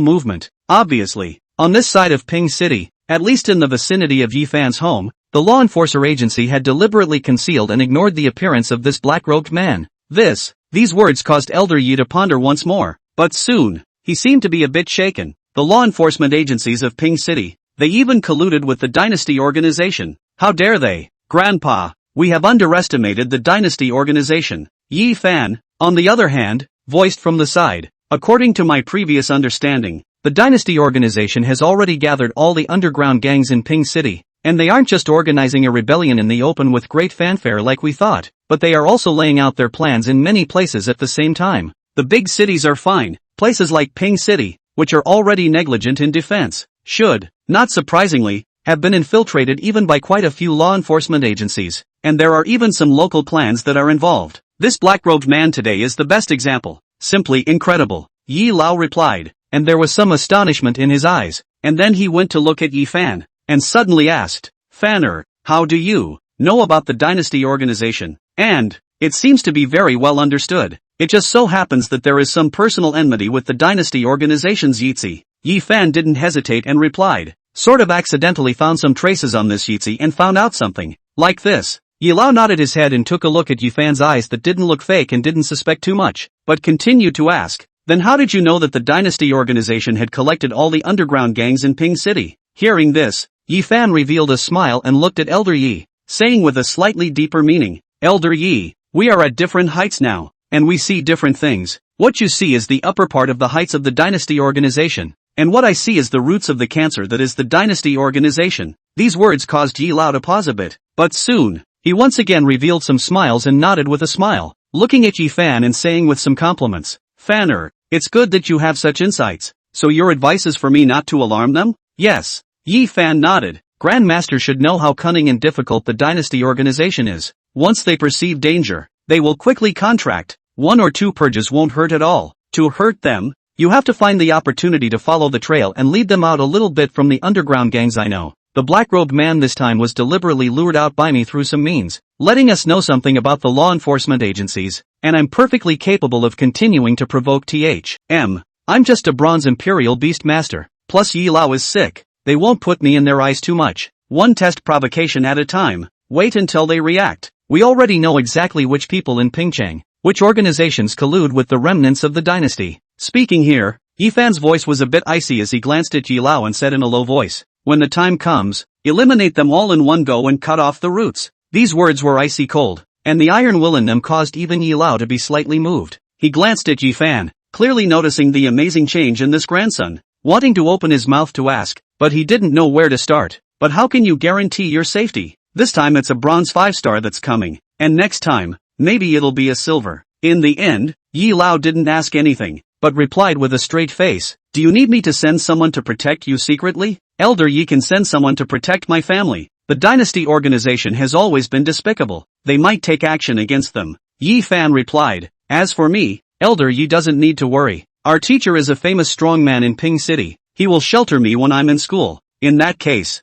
movement. Obviously, on this side of Ping City, at least in the vicinity of Yi Fan's home, the law enforcer agency had deliberately concealed and ignored the appearance of this black-robed man. These words caused Elder Yi to ponder once more, but soon, he seemed to be a bit shaken. The law enforcement agencies of Ping City, they even colluded with the dynasty organization. How dare they? Grandpa, we have underestimated the dynasty organization. Yi Fan, on the other hand, voiced from the side. According to my previous understanding, the dynasty organization has already gathered all the underground gangs in Ping City, and they aren't just organizing a rebellion in the open with great fanfare like we thought, but they are also laying out their plans in many places at the same time. The big cities are fine, places like Ping City, which are already negligent in defense, should, not surprisingly, have been infiltrated even by quite a few law enforcement agencies, and there are even some local clans that are involved. This black-robed man today is the best example. Simply incredible, Yi Lao replied, and there was some astonishment in his eyes, and then he went to look at Yi Fan, and suddenly asked, Fanner, how do you know about the dynasty organization? And it seems to be very well understood. It just so happens that there is some personal enmity with the dynasty organization's Yitzi. Yi Fan didn't hesitate and replied, sort of accidentally found some traces on this Yitzi and found out something. Like this. Yi Lao nodded his head and took a look at Yi Fan's eyes that didn't look fake and didn't suspect too much, but continued to ask, then how did you know that the dynasty organization had collected all the underground gangs in Ping City? Hearing this, Yi Fan revealed a smile and looked at Elder Yi, saying with a slightly deeper meaning, Elder Yi, we are at different heights now, and we see different things. What you see is the upper part of the heights of the dynasty organization, and what I see is the roots of the cancer that is the dynasty organization. These words caused Yi Lao to pause a bit, but soon, he once again revealed some smiles and nodded with a smile, looking at Yi Fan and saying with some compliments, Fanner, it's good that you have such insights, so your advice is for me not to alarm them? Yes. Yi Fan nodded. Grandmaster should know how cunning and difficult the dynasty organization is. Once they perceive danger, they will quickly contract. 1 or 2 purges won't hurt at all. To hurt them, you have to find the opportunity to follow the trail and lead them out a little bit from the underground gangs I know. The black-robed man this time was deliberately lured out by me through some means, letting us know something about the law enforcement agencies, and I'm perfectly capable of continuing to provoke THM. I'm just a bronze imperial beast master, plus Yi Lao is sick. They won't put me in their eyes too much. One test provocation at a time. Wait until they react. We already know exactly which people in Pingchang, which organizations collude with the remnants of the dynasty. Speaking here, Yi Fan's voice was a bit icy as he glanced at Yi Lao and said in a low voice, when the time comes, eliminate them all in one go and cut off the roots. These words were icy cold, and the iron will in them caused even Yi Lao to be slightly moved. He glanced at Yi Fan, clearly noticing the amazing change in this grandson, wanting to open his mouth to ask, but he didn't know where to start. But how can you guarantee your safety? This time it's a bronze 5-star that's coming, and next time, maybe it'll be a silver. In the end, Yi Lao didn't ask anything, but replied with a straight face, do you need me to send someone to protect you secretly? Elder Yi can send someone to protect my family. The dynasty organization has always been despicable. They might take action against them. Yi Fan replied, as for me, Elder Yi doesn't need to worry. Our teacher is a famous strong man in Ping City. He will shelter me when I'm in school. In that case,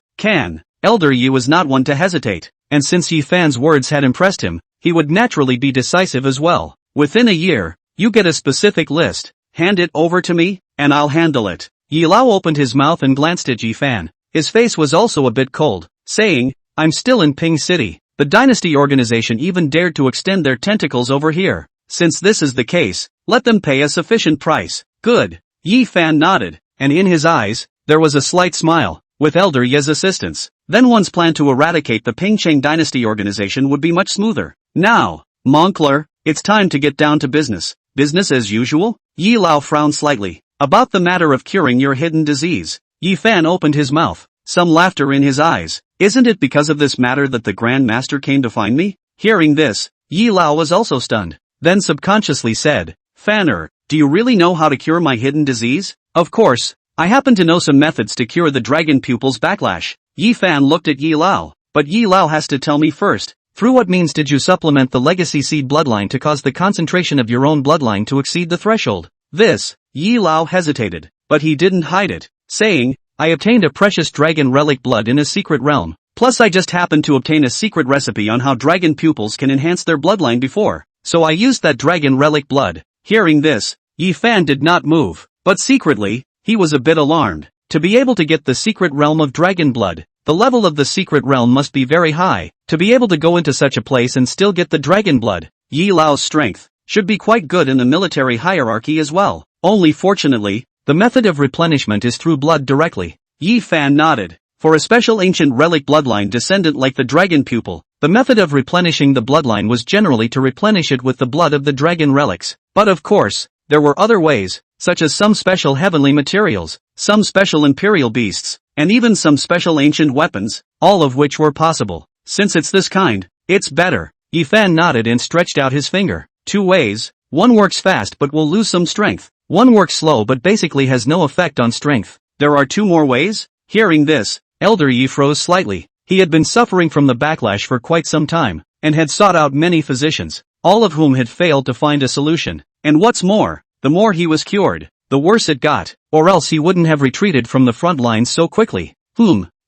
Elder Yi was not one to hesitate, and since Yi Fan's words had impressed him, he would naturally be decisive as well. Within a year, you get a specific list, hand it over to me, and I'll handle it. Yi Lao opened his mouth and glanced at Yi Fan. His face was also a bit cold, saying, I'm still in Ping City. The dynasty organization even dared to extend their tentacles over here. Since this is the case, let them pay a sufficient price. Good. Yi Fan nodded, and in his eyes, there was a slight smile. With Elder Yi's assistance, then one's plan to eradicate the Pingcheng dynasty organization would be much smoother. Now, Moncler, it's time to get down to business. Business as usual? Yi Lao frowned slightly. About the matter of curing your hidden disease. Yi Fan opened his mouth, some laughter in his eyes. Isn't it because of this matter that the Grand Master came to find me? Hearing this, Yi Lao was also stunned, then subconsciously said, Fanner, do you really know how to cure my hidden disease? Of course. I happen to know some methods to cure the dragon pupil's backlash. Yi Fan looked at Yi Lao, but Yi Lao has to tell me first. Through what means did you supplement the legacy seed bloodline to cause the concentration of your own bloodline to exceed the threshold? This, Yi Lao hesitated, but he didn't hide it, saying, I obtained a precious dragon relic blood in a secret realm. Plus I just happened to obtain a secret recipe on how dragon pupils can enhance their bloodline before, so I used that dragon relic blood. Hearing this, Yi Fan did not move, but secretly, he was a bit alarmed. To be able to get the secret realm of dragon blood, the level of the secret realm must be very high. To be able to go into such a place and still get the dragon blood, Yi Lao's strength should be quite good in the military hierarchy as well. Only fortunately, the method of replenishment is through blood directly. Yi Fan nodded. For a special ancient relic bloodline descendant like the dragon pupil, the method of replenishing the bloodline was generally to replenish it with the blood of the dragon relics. But of course, there were other ways, such as some special heavenly materials, some special imperial beasts, and even some special ancient weapons, all of which were possible. Since it's this kind, it's better. Yi Fan nodded and stretched out his finger. 2 ways, one works fast but will lose some strength. One works slow but basically has no effect on strength. There are 2 more ways? Hearing this, Elder Yi froze slightly. He had been suffering from the backlash for quite some time, and had sought out many physicians, all of whom had failed to find a solution. And what's more, the more he was cured, the worse it got, or else he wouldn't have retreated from the front lines so quickly.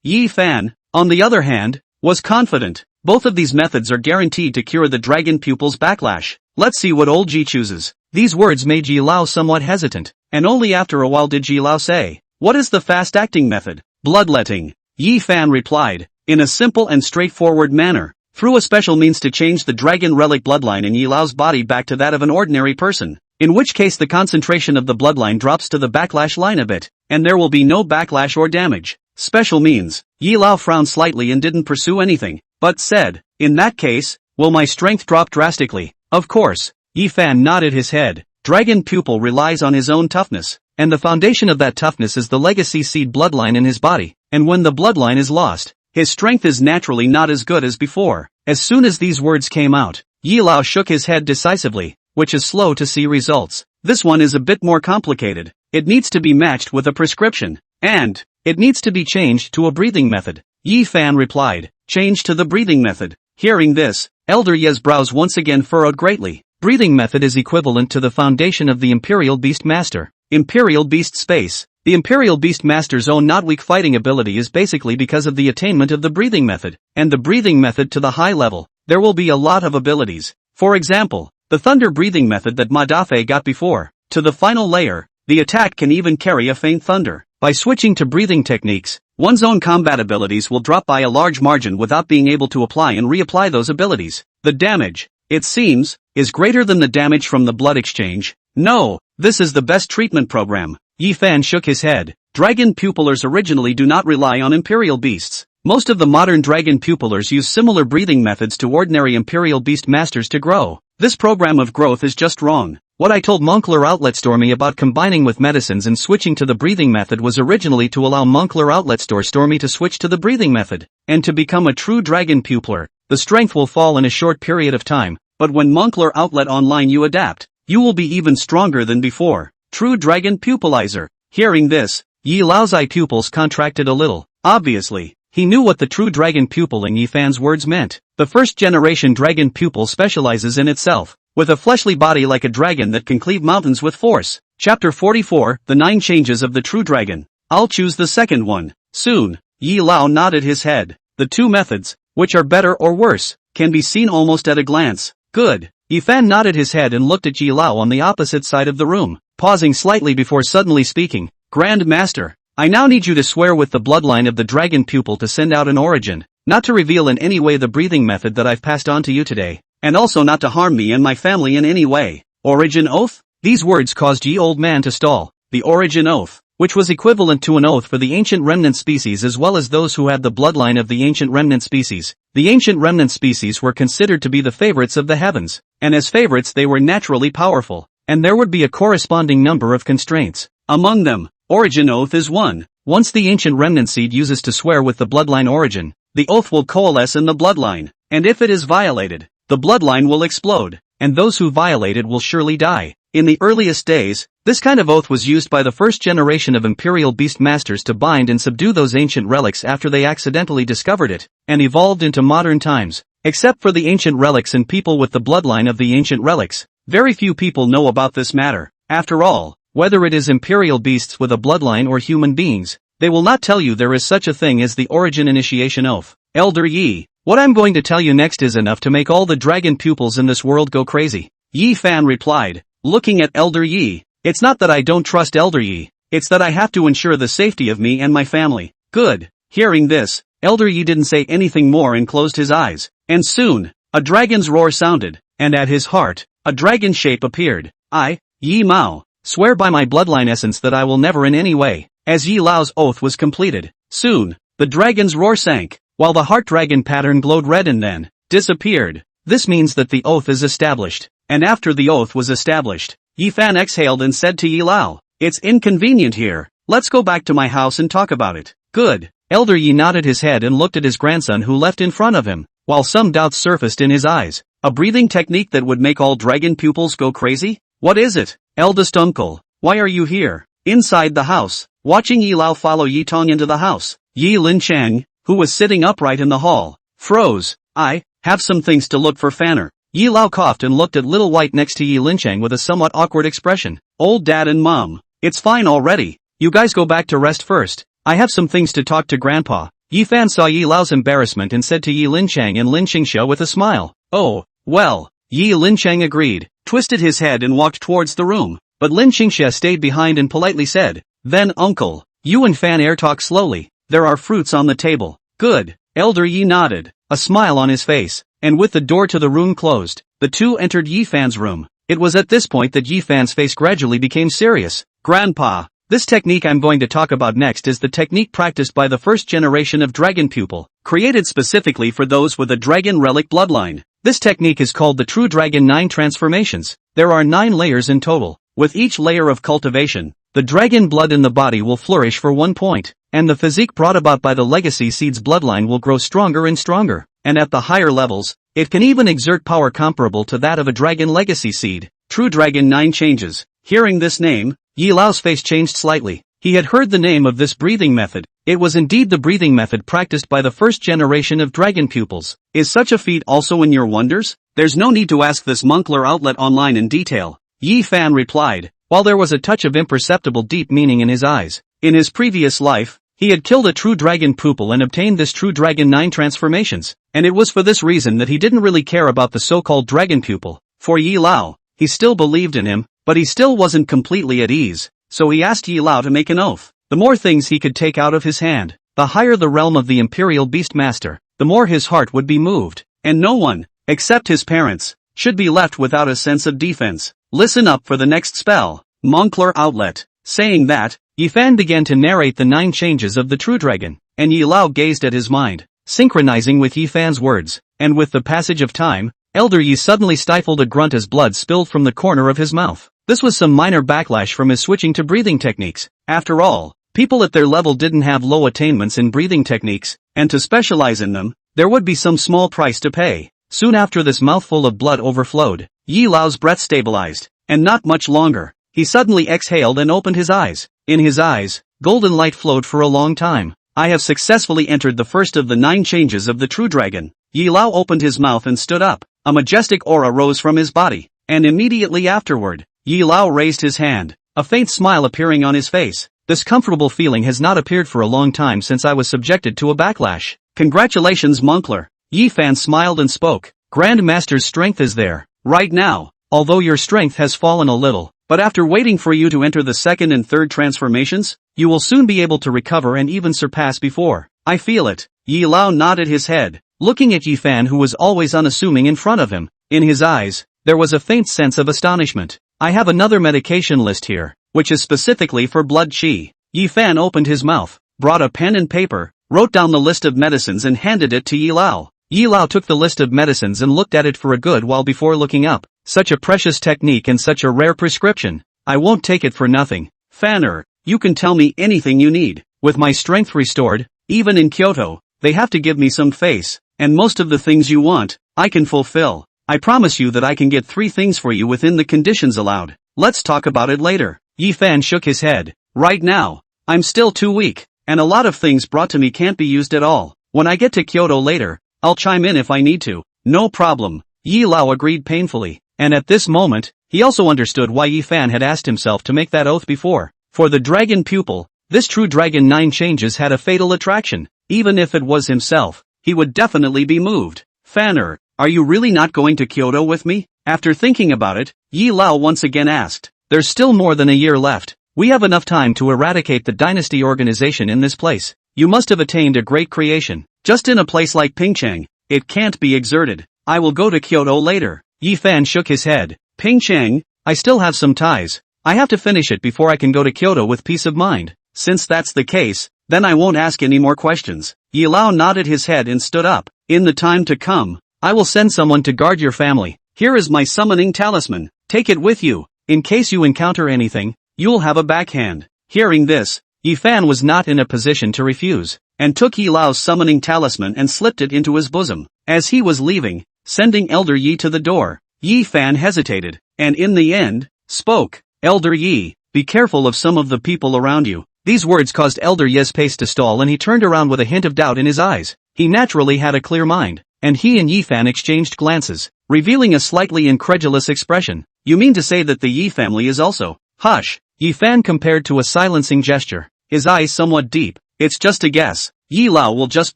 Yi Fan, on the other hand, was confident. Both of these methods are guaranteed to cure the dragon pupil's backlash. Let's see what old Ji chooses. These words made Ji Lao somewhat hesitant, and only after a while did Ji Lao say, "What is the fast-acting method?" "Bloodletting," Yi Fan replied, in a simple and straightforward manner, through a special means to change the dragon relic bloodline in Yi Lao's body back to that of an ordinary person, in which case the concentration of the bloodline drops to the backlash line a bit, and there will be no backlash or damage. Special means. Yi Lao frowned slightly and didn't pursue anything, but said, "In that case, will my strength drop drastically?" "Of course." Yi Fan nodded his head. Dragon pupil relies on his own toughness, and the foundation of that toughness is the legacy seed bloodline in his body, and when the bloodline is lost, his strength is naturally not as good as before. As soon as these words came out, Yi Lao shook his head decisively, which is slow to see results. This one is a bit more complicated. It needs to be matched with a prescription, and it needs to be changed to a breathing method. Yi Fan replied, "Change to the breathing method." Hearing this, Elder Ye's brows once again furrowed greatly. Breathing method is equivalent to the foundation of the Imperial Beast Master. Imperial Beast Space. The Imperial Beast Master's own not weak fighting ability is basically because of the attainment of the breathing method, and the breathing method to the high level. There will be a lot of abilities. For example, the thunder breathing method that Ma Dafei got before. To the final layer, the attack can even carry a faint thunder. By switching to breathing techniques, one's own combat abilities will drop by a large margin without being able to apply and reapply those abilities. The damage, it seems, is greater than the damage from the blood exchange. No, this is the best treatment program. Yi Fan shook his head. Dragon pupillers originally do not rely on imperial beasts. Most of the modern dragon pupillers use similar breathing methods to ordinary imperial beast masters to grow. This program of growth is just wrong. What I told Moncler Outlet Stormy about combining with medicines and switching to the breathing method was originally to allow Moncler Outlet Store Stormy to switch to the breathing method, and to become a true dragon pupiller. The strength will fall in a short period of time, but when Moncler Outlet Online you adapt, you will be even stronger than before. True dragon pupilizer. Hearing this, Yi Lao's eye pupils contracted a little. Obviously, he knew what the true dragon pupil in Yi Fan's words meant. The first generation dragon pupil specializes in itself, with a fleshly body like a dragon that can cleave mountains with force. Chapter 44, The 9 Changes of the True Dragon. I'll choose the second one. Soon, Yi Lao nodded his head. The 2 methods, which are better or worse, can be seen almost at a glance. Good. Yi Fan nodded his head and looked at Yi Lao on the opposite side of the room, pausing slightly before suddenly speaking. Grand Master, I now need you to swear with the bloodline of the dragon pupil to send out an origin, not to reveal in any way the breathing method that I've passed on to you today, and also not to harm me and my family in any way. Origin oath? These words caused Yi Old Man to stall. The origin oath, which was equivalent to an oath for the ancient remnant species as well as those who had the bloodline of the ancient remnant species. The ancient remnant species were considered to be the favorites of the heavens, and as favorites they were naturally powerful, and there would be a corresponding number of constraints. Among them, origin oath is one. Once the ancient remnant seed uses to swear with the bloodline origin, the oath will coalesce in the bloodline, and if it is violated, the bloodline will explode, and those who violate it will surely die. In the earliest days, this kind of oath was used by the first generation of Imperial Beast Masters to bind and subdue those ancient relics after they accidentally discovered it, and evolved into modern times. Except for the ancient relics and people with the bloodline of the ancient relics, very few people know about this matter. After all, whether it is Imperial Beasts with a bloodline or human beings, they will not tell you there is such a thing as the origin initiation oath. Elder Yi, what I'm going to tell you next is enough to make all the dragon pupils in this world go crazy. Yi Fan replied, looking at Elder Yi. It's not that I don't trust Elder Yi, it's that I have to ensure the safety of me and my family. Good. Hearing this, Elder Yi didn't say anything more and closed his eyes. And soon, a dragon's roar sounded, and at his heart, a dragon shape appeared. I, Yi Mao, swear by my bloodline essence that I will never in any way. As Yi Lao's oath was completed, soon, the dragon's roar sank, while the heart dragon pattern glowed red and then disappeared. This means that the oath is established. And after the oath was established, Yi Fan exhaled and said to Yi Lao, it's inconvenient here. Let's go back to my house and talk about it. Good. Elder Yi nodded his head and looked at his grandson who left in front of him, while some doubts surfaced in his eyes. A breathing technique that would make all dragon pupils go crazy? What is it? Eldest uncle, why are you here? Inside the house, watching Yi Lao follow Yi Tong into the house, Yi Lin Chang, who was sitting upright in the hall, froze. I have some things to look for Fanner. Yi Lao coughed and looked at Little White next to Yi Lin Chang with a somewhat awkward expression. Old dad and mom. It's fine already. You guys go back to rest first. I have some things to talk to grandpa. Yi Fan saw Yi Lao's embarrassment and said to Yi Lin Chang and Lin Xingxia with a smile. Oh, well. Yi Lin Chang agreed, twisted his head and walked towards the room. But Lin Xingxia stayed behind and politely said, then uncle, you and Fan Air talk slowly. There are fruits on the table. Good. Elder Yi nodded, a smile on his face, and with the door to the room closed, the two entered Yi Fan's room. It was at this point that Yi Fan's face gradually became serious. Grandpa, this technique I'm going to talk about next is the technique practiced by the first generation of dragon pupil, created specifically for those with a dragon relic bloodline. This technique is called the True Dragon 9 Transformations. There are 9 layers in total. With each layer of cultivation, the dragon blood in the body will flourish for 1 point, and the physique brought about by the legacy seed's bloodline will grow stronger and stronger, and at the higher levels, it can even exert power comparable to that of a dragon legacy seed. True Dragon 9 changes. Hearing this name, Yi Lao's face changed slightly. He had heard the name of this breathing method. It was indeed the breathing method practiced by the first generation of dragon pupils. Is such a feat also in your wonders? There's no need to ask this Moncler outlet online in detail. Yi Fan replied, while there was a touch of imperceptible deep meaning in his eyes. In his previous life, he had killed a true dragon pupil and obtained this True Dragon 9 transformations, and it was for this reason that he didn't really care about the so-called dragon pupil. For Yi Lao, he still believed in him, but he still wasn't completely at ease, so he asked Yi Lao to make an oath. The more things he could take out of his hand, the higher the realm of the Imperial Beastmaster, the more his heart would be moved, and no one, except his parents, should be left without a sense of defense. Listen up for the next spell. Moncler outlet. Saying that, Yi Fan began to narrate the 9 changes of the True Dragon, and Yi Lao gazed at his mind, synchronizing with Yi Fan's words, and with the passage of time, Elder Yi suddenly stifled a grunt as blood spilled from the corner of his mouth. This was some minor backlash from his switching to breathing techniques. After all, people at their level didn't have low attainments in breathing techniques, and to specialize in them, there would be some small price to pay. Soon after this mouthful of blood overflowed, Yi Lao's breath stabilized, and not much longer. He suddenly exhaled and opened his eyes. In his eyes, golden light flowed for a long time. I have successfully entered the first of the 9 changes of the True Dragon. Yi Lao opened his mouth and stood up. A majestic aura rose from his body, and immediately afterward, Yi Lao raised his hand, a faint smile appearing on his face. This comfortable feeling has not appeared for a long time since I was subjected to a backlash. Congratulations, Moncler. Yi Fan smiled and spoke. Grandmaster's strength is there, right now, although your strength has fallen a little. But after waiting for you to enter the 2nd and 3rd transformations, you will soon be able to recover and even surpass before. I feel it. Yi Lao nodded his head, looking at Yi Fan who was always unassuming in front of him. In his eyes, there was a faint sense of astonishment. I have another medication list here, which is specifically for blood qi. Yi Fan opened his mouth, brought a pen and paper, wrote down the list of medicines and handed it to Yi Lao. Yi Lao took the list of medicines and looked at it for a good while before looking up. Such a precious technique and such a rare prescription. I won't take it for nothing. Fanner, you can tell me anything you need. With my strength restored, even in Kyoto, they have to give me some face, and most of the things you want, I can fulfill. I promise you that I can get 3 things for you within the conditions allowed. Let's talk about it later. Yi Fan shook his head. Right now, I'm still too weak, and a lot of things brought to me can't be used at all. When I get to Kyoto later, I'll chime in if I need to. No problem. Yi Lao agreed painfully. And at this moment, he also understood why Yi Fan had asked himself to make that oath before. For the dragon pupil, this True Dragon 9 changes had a fatal attraction. Even if it was himself, he would definitely be moved. Fanner, are you really not going to Kyoto with me? After thinking about it, Yi Lao once again asked. There's still more than a year left. We have enough time to eradicate the dynasty organization in this place. You must have attained a great creation. Just in a place like Pingchang, it can't be exerted. I will go to Kyoto later. Yi Fan shook his head. Pingchang, I still have some ties. I have to finish it before I can go to Kyoto with peace of mind. Since that's the case, then I won't ask any more questions. Yi Lao nodded his head and stood up. In the time to come, I will send someone to guard your family. Here is my summoning talisman. Take it with you. In case you encounter anything, you'll have a backhand. Hearing this, Yi Fan was not in a position to refuse, and took Yi Lao's summoning talisman and slipped it into his bosom. As he was leaving, sending Elder Yi to the door, Yi Fan hesitated, and in the end, spoke. Elder Yi, be careful of some of the people around you. These words caused Elder Ye's pace to stall and he turned around with a hint of doubt in his eyes. He naturally had a clear mind, and he and Yifan exchanged glances, revealing a slightly incredulous expression. You mean to say that the Yi family is also? Hush, Yifan compared to a silencing gesture, his eyes somewhat deep. It's just a guess. Yi Lao will just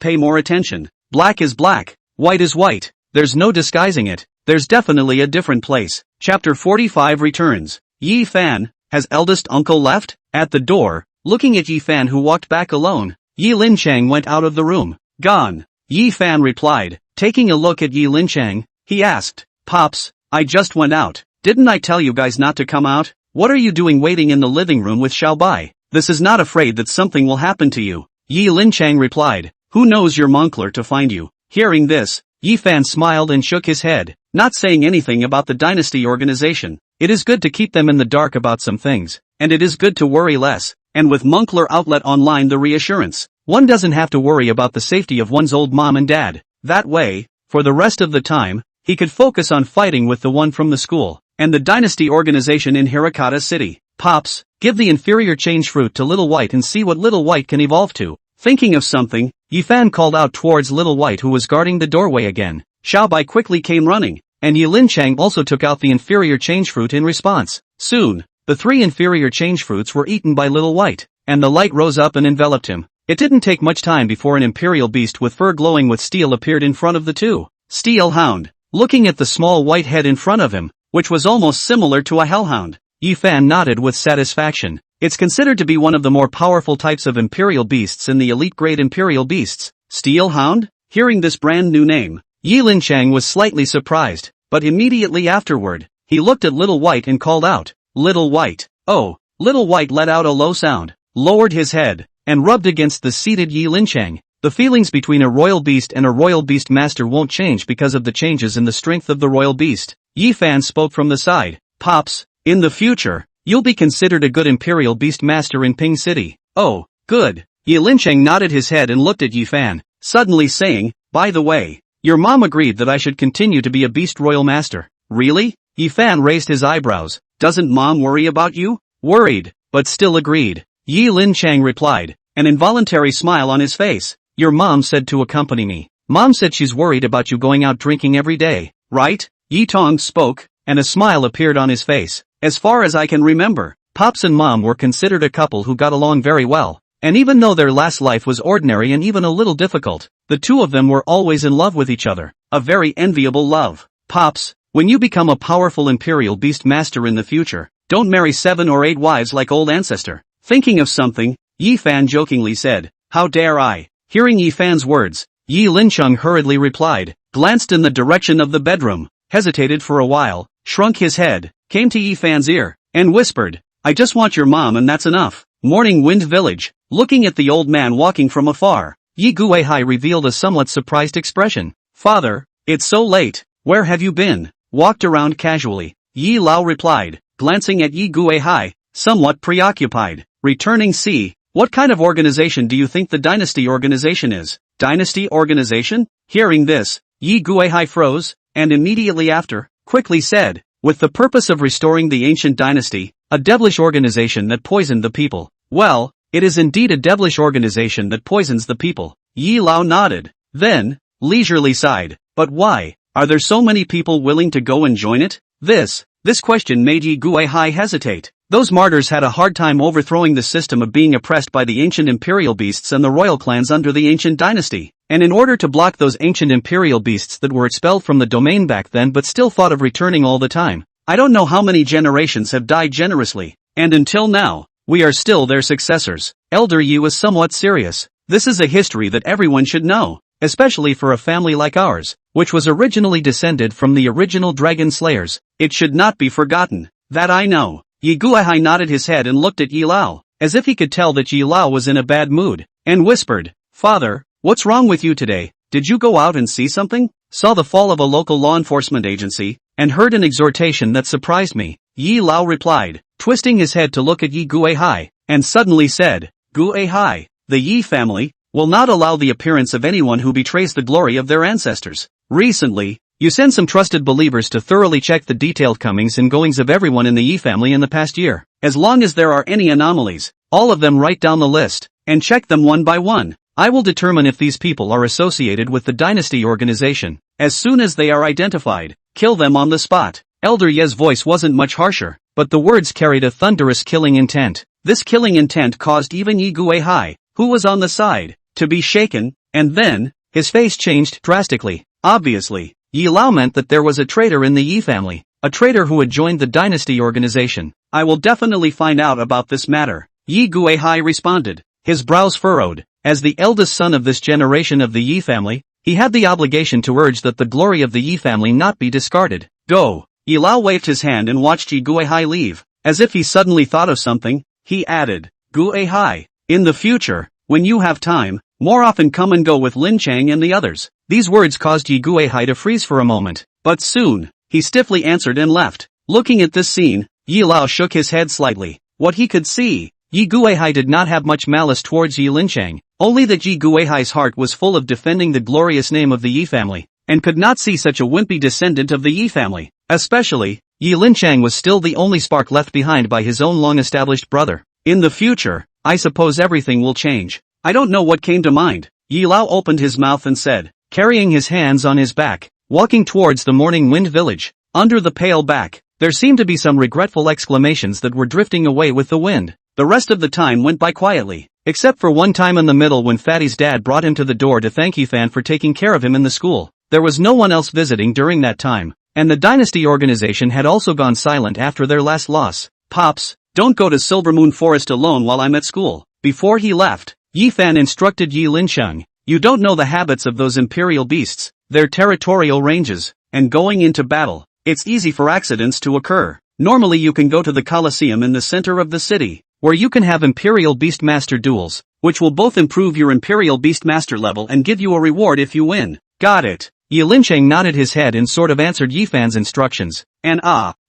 pay more attention. Black is black, white is white. There's no disguising it. There's definitely a different place. Chapter 45 returns. Yi Fan, has eldest uncle left? At the door, looking at Yi Fan who walked back alone, Yi Linchang went out of the room. Gone. Yi Fan replied. Taking a look at Yi Linchang, he asked, Pops, I just went out. Didn't I tell you guys not to come out? What are you doing waiting in the living room with Xiaobai? This is not afraid that something will happen to you. Yi Linchang replied. Who knows your moncler to find you? Hearing this, Yi Fan smiled and shook his head, not saying anything about the dynasty organization. It is good to keep them in the dark about some things, and it is good to worry less, and with Moncler Outlet Online the reassurance, one doesn't have to worry about the safety of one's old mom and dad. That way, for the rest of the time, he could focus on fighting with the one from the school, and the dynasty organization in Hirakata City. Pops, give the inferior change fruit to Little White and see what Little White can evolve to. Thinking of something, Yifan called out towards Little White who was guarding the doorway again. Xiaobai quickly came running, and Yi Linchang also took out the inferior change fruit in response. Soon, the 3 inferior change fruits were eaten by Little White, and the light rose up and enveloped him. It didn't take much time before an imperial beast with fur glowing with steel appeared in front of the two. Steel Hound, looking at the small white head in front of him, which was almost similar to a hellhound, Yifan nodded with satisfaction. It's considered to be one of the more powerful types of imperial beasts in the elite grade imperial beasts. Steel Hound? Hearing this brand new name, Yi Linchang was slightly surprised, but immediately afterward, he looked at Little White and called out, Little White. Oh, Little White let out a low sound, lowered his head, and rubbed against the seated Yi Linchang. The feelings between a royal beast and a royal beast master won't change because of the changes in the strength of the royal beast. Yi Fan spoke from the side. Pops, in the future, you'll be considered a good imperial beast master in Ping City. Oh, good. Yi Linchang nodded his head and looked at Yi Fan, suddenly saying, by the way, your mom agreed that I should continue to be a beast royal master. Really? Yi Fan raised his eyebrows. Doesn't mom worry about you? Worried, but still agreed. Yi Linchang replied, an involuntary smile on his face. Your mom said to accompany me. Mom said she's worried about you going out drinking every day, right? Yi Tong spoke, and a smile appeared on his face. As far as I can remember, Pops and Mom were considered a couple who got along very well, and even though their last life was ordinary and even a little difficult, the two of them were always in love with each other. A very enviable love. Pops, when you become a powerful imperial beast master in the future, don't marry 7 or 8 wives like old ancestor. Thinking of something, Yi Fan jokingly said, how dare I? Hearing Yi Fan's words, Yi Linchang hurriedly replied, glanced in the direction of the bedroom, hesitated for a while, shrunk his head, came to Yi Fan's ear, and whispered, I just want your mom and that's enough. Morning Wind Village. Looking at the old man walking from afar, Yi Guihai revealed a somewhat surprised expression. Father, it's so late, where have you been? Walked around casually, Yi Lao replied, glancing at Yi Guihai, somewhat preoccupied. Returning C. What kind of organization do you think the dynasty organization is? Dynasty organization? Hearing this, Yi Guihai froze, and immediately after, quickly said, with the purpose of restoring the ancient dynasty, a devilish organization that poisoned the people. Well, it is indeed a devilish organization that poisons the people. Yi Lao nodded, then, leisurely sighed, but why? Are there so many people willing to go and join it? This question made Yi Guihai hesitate. Those martyrs had a hard time overthrowing the system of being oppressed by the ancient imperial beasts and the royal clans under the ancient dynasty, and in order to block those ancient imperial beasts that were expelled from the domain back then but still thought of returning all the time, I don't know how many generations have died generously, and until now, we are still their successors. Elder Yu was somewhat serious. This is a history that everyone should know, especially for a family like ours, which was originally descended from the original dragon slayers. It should not be forgotten. That I know. Yi Guihai nodded his head and looked at Yi Lao, as if he could tell that Yi Lao was in a bad mood, and whispered, Father, what's wrong with you today? Did you go out and see something? Saw the fall of a local law enforcement agency, and heard an exhortation that surprised me. Yi Lao replied, twisting his head to look at Yi Guihai, and suddenly said, Guihai, the Yi family, will not allow the appearance of anyone who betrays the glory of their ancestors. Recently, you sent some trusted believers to thoroughly check the detailed comings and goings of everyone in the Yi family in the past year. As long as there are any anomalies, all of them write down the list, and check them one by one. I will determine if these people are associated with the dynasty organization. As soon as they are identified, kill them on the spot. Elder Ye's voice wasn't much harsher, but the words carried a thunderous killing intent. This killing intent caused even Yi Guihai, who was on the side, to be shaken, and then, his face changed drastically. Obviously, Yi Lao meant that there was a traitor in the Yi family, a traitor who had joined the dynasty organization. I will definitely find out about this matter. Yi Guihai responded, his brows furrowed. As the eldest son of this generation of the Yi family, he had the obligation to urge that the glory of the Yi family not be discarded. Go! Yi Lao waved his hand and watched Yi Guihai leave. As if he suddenly thought of something, he added, Guihai, in the future, when you have time, more often come and go with Lin Chang and the others. These words caused Yi Guihai to freeze for a moment, but soon, he stiffly answered and left. Looking at this scene, Yi Lao shook his head slightly. What he could see, Yi Guihai did not have much malice towards Yi Linchang, only that Yi Guihai's heart was full of defending the glorious name of the Yi family, and could not see such a wimpy descendant of the Yi family. Especially, Yi Linchang was still the only spark left behind by his own long-established brother. In the future, I suppose everything will change. I don't know what came to mind. Yi Lao opened his mouth and said, carrying his hands on his back, walking towards the Morning Wind village. Under the pale back, there seemed to be some regretful exclamations that were drifting away with the wind. The rest of the time went by quietly, except for one time in the middle when Fatty's dad brought him to the door to thank Yifan for taking care of him in the school. There was no one else visiting during that time, and the dynasty organization had also gone silent after their last loss. Pops, don't go to Silvermoon Forest alone while I'm at school. Before he left, Yifan instructed Yi Lincheng, you don't know the habits of those imperial beasts, their territorial ranges, and going into battle, it's easy for accidents to occur. Normally you can go to the Colosseum in the center of the city, where you can have Imperial Beastmaster duels, which will both improve your Imperial Beastmaster level and give you a reward if you win. Got it. Yi Lincheng nodded his head and sort of answered Yifan's instructions. And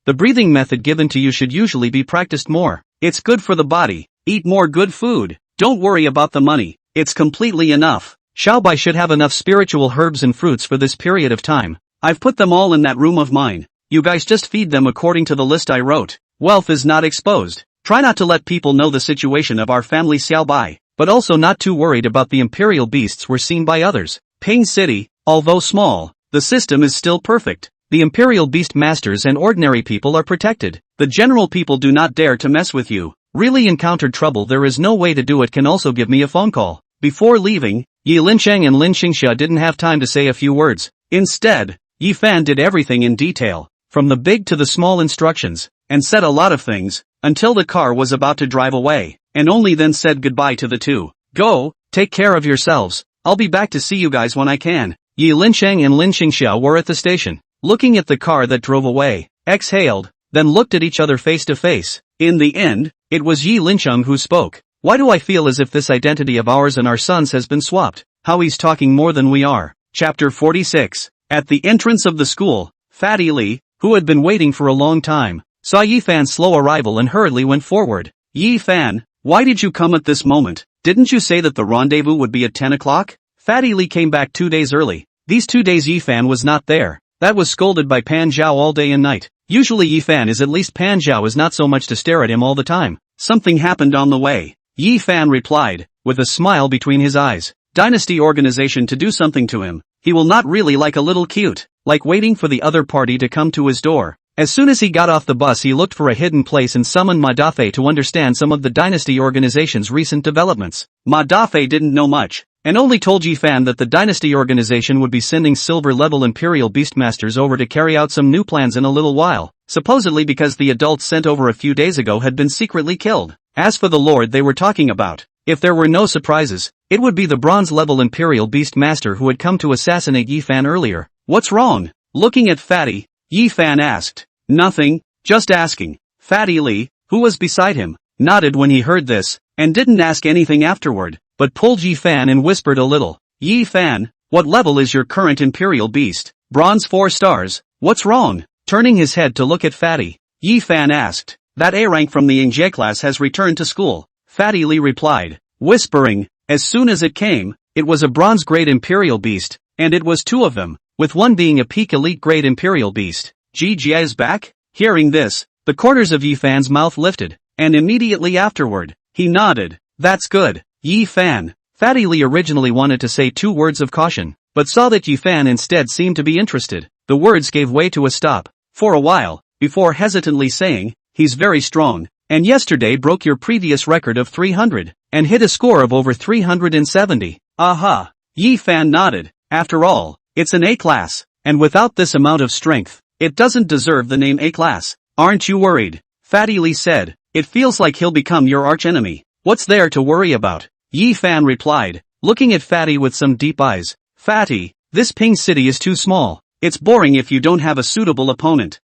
the breathing method given to you should usually be practiced more. It's good for the body. Eat more good food. Don't worry about the money. It's completely enough. Xiaobai should have enough spiritual herbs and fruits for this period of time. I've put them all in that room of mine. You guys just feed them according to the list I wrote. Wealth is not exposed. Try not to let people know the situation of our family Xiaobai, but also not too worried about the imperial beasts we're seen by others. Ping City, although small, the system is still perfect. The imperial beast masters and ordinary people are protected. The general people do not dare to mess with you. Really encountered trouble, there is no way to do it, can also give me a phone call. Before leaving, Yi Lincheng and Lin Xingxia didn't have time to say a few words. Instead, Yifan did everything in detail, from the big to the small instructions, and said a lot of things, until the car was about to drive away, and only then said goodbye to the two. Go, take care of yourselves, I'll be back to see you guys when I can. Yi Lincheng and Lin Xingxia were at the station, looking at the car that drove away, exhaled, then looked at each other face to face. In the end, it was Yi Lincheng who spoke. Why do I feel as if this identity of ours and our sons has been swapped? How he's talking more than we are. Chapter 46. At the entrance of the school, Fatty Li, who had been waiting for a long time, saw Yifan's slow arrival and hurriedly went forward. Yifan, why did you come at this moment? Didn't you say that the rendezvous would be at 10 o'clock? Fatty Li came back 2 days early. These 2 days Yifan was not there. That was scolded by Pan Zhao all day and night. Usually Yifan is, at least Pan Zhao is not so much to stare at him all the time. Something happened on the way. Yifan replied, with a smile between his eyes. Dynasty organization to do something to him. He will not really like a little cute, like waiting for the other party to come to his door. As soon as he got off the bus he looked for a hidden place and summoned Ma Dafei to understand some of the dynasty organization's recent developments. Ma Dafei didn't know much, and only told Yifan that the dynasty organization would be sending silver-level Imperial Beastmasters over to carry out some new plans in a little while, supposedly because the adults sent over a few days ago had been secretly killed. As for the lord they were talking about, if there were no surprises, it would be the bronze-level Imperial Beastmaster who had come to assassinate Yifan earlier. What's wrong? Looking at Fatty, Yifan asked. Nothing, just asking. Fatty Li, who was beside him, nodded when he heard this, and didn't ask anything afterward, but pulled Yifan and whispered a little. Yifan, what level is your current Imperial Beast? Bronze 4 stars. What's wrong? Turning his head to look at Fatty, Yifan asked. That A rank from the Yingzhe class has returned to school. Fatty Li replied, whispering. As soon as it came, it was a bronze grade Imperial Beast, and it was 2 of them, with one being a peak elite grade Imperial Beast. Ji Jie is back? Hearing this, the corners of Yifan's mouth lifted, and immediately afterward, he nodded. That's good, Yi Fan. Fatty Lee originally wanted to say 2 words of caution, but saw that Yi Fan instead seemed to be interested. The words gave way to a stop, for a while, before hesitantly saying, he's very strong, and yesterday broke your previous record of 300, and hit a score of over 370. Aha! Yi Fan nodded. After all, it's an A-class, and without this amount of strength, it doesn't deserve the name A-class. Aren't you worried? Fatty Lee said. It feels like he'll become your archenemy. What's there to worry about? Yi Fan replied, looking at Fatty with some deep eyes. Fatty, this Ping City is too small. It's boring if you don't have a suitable opponent.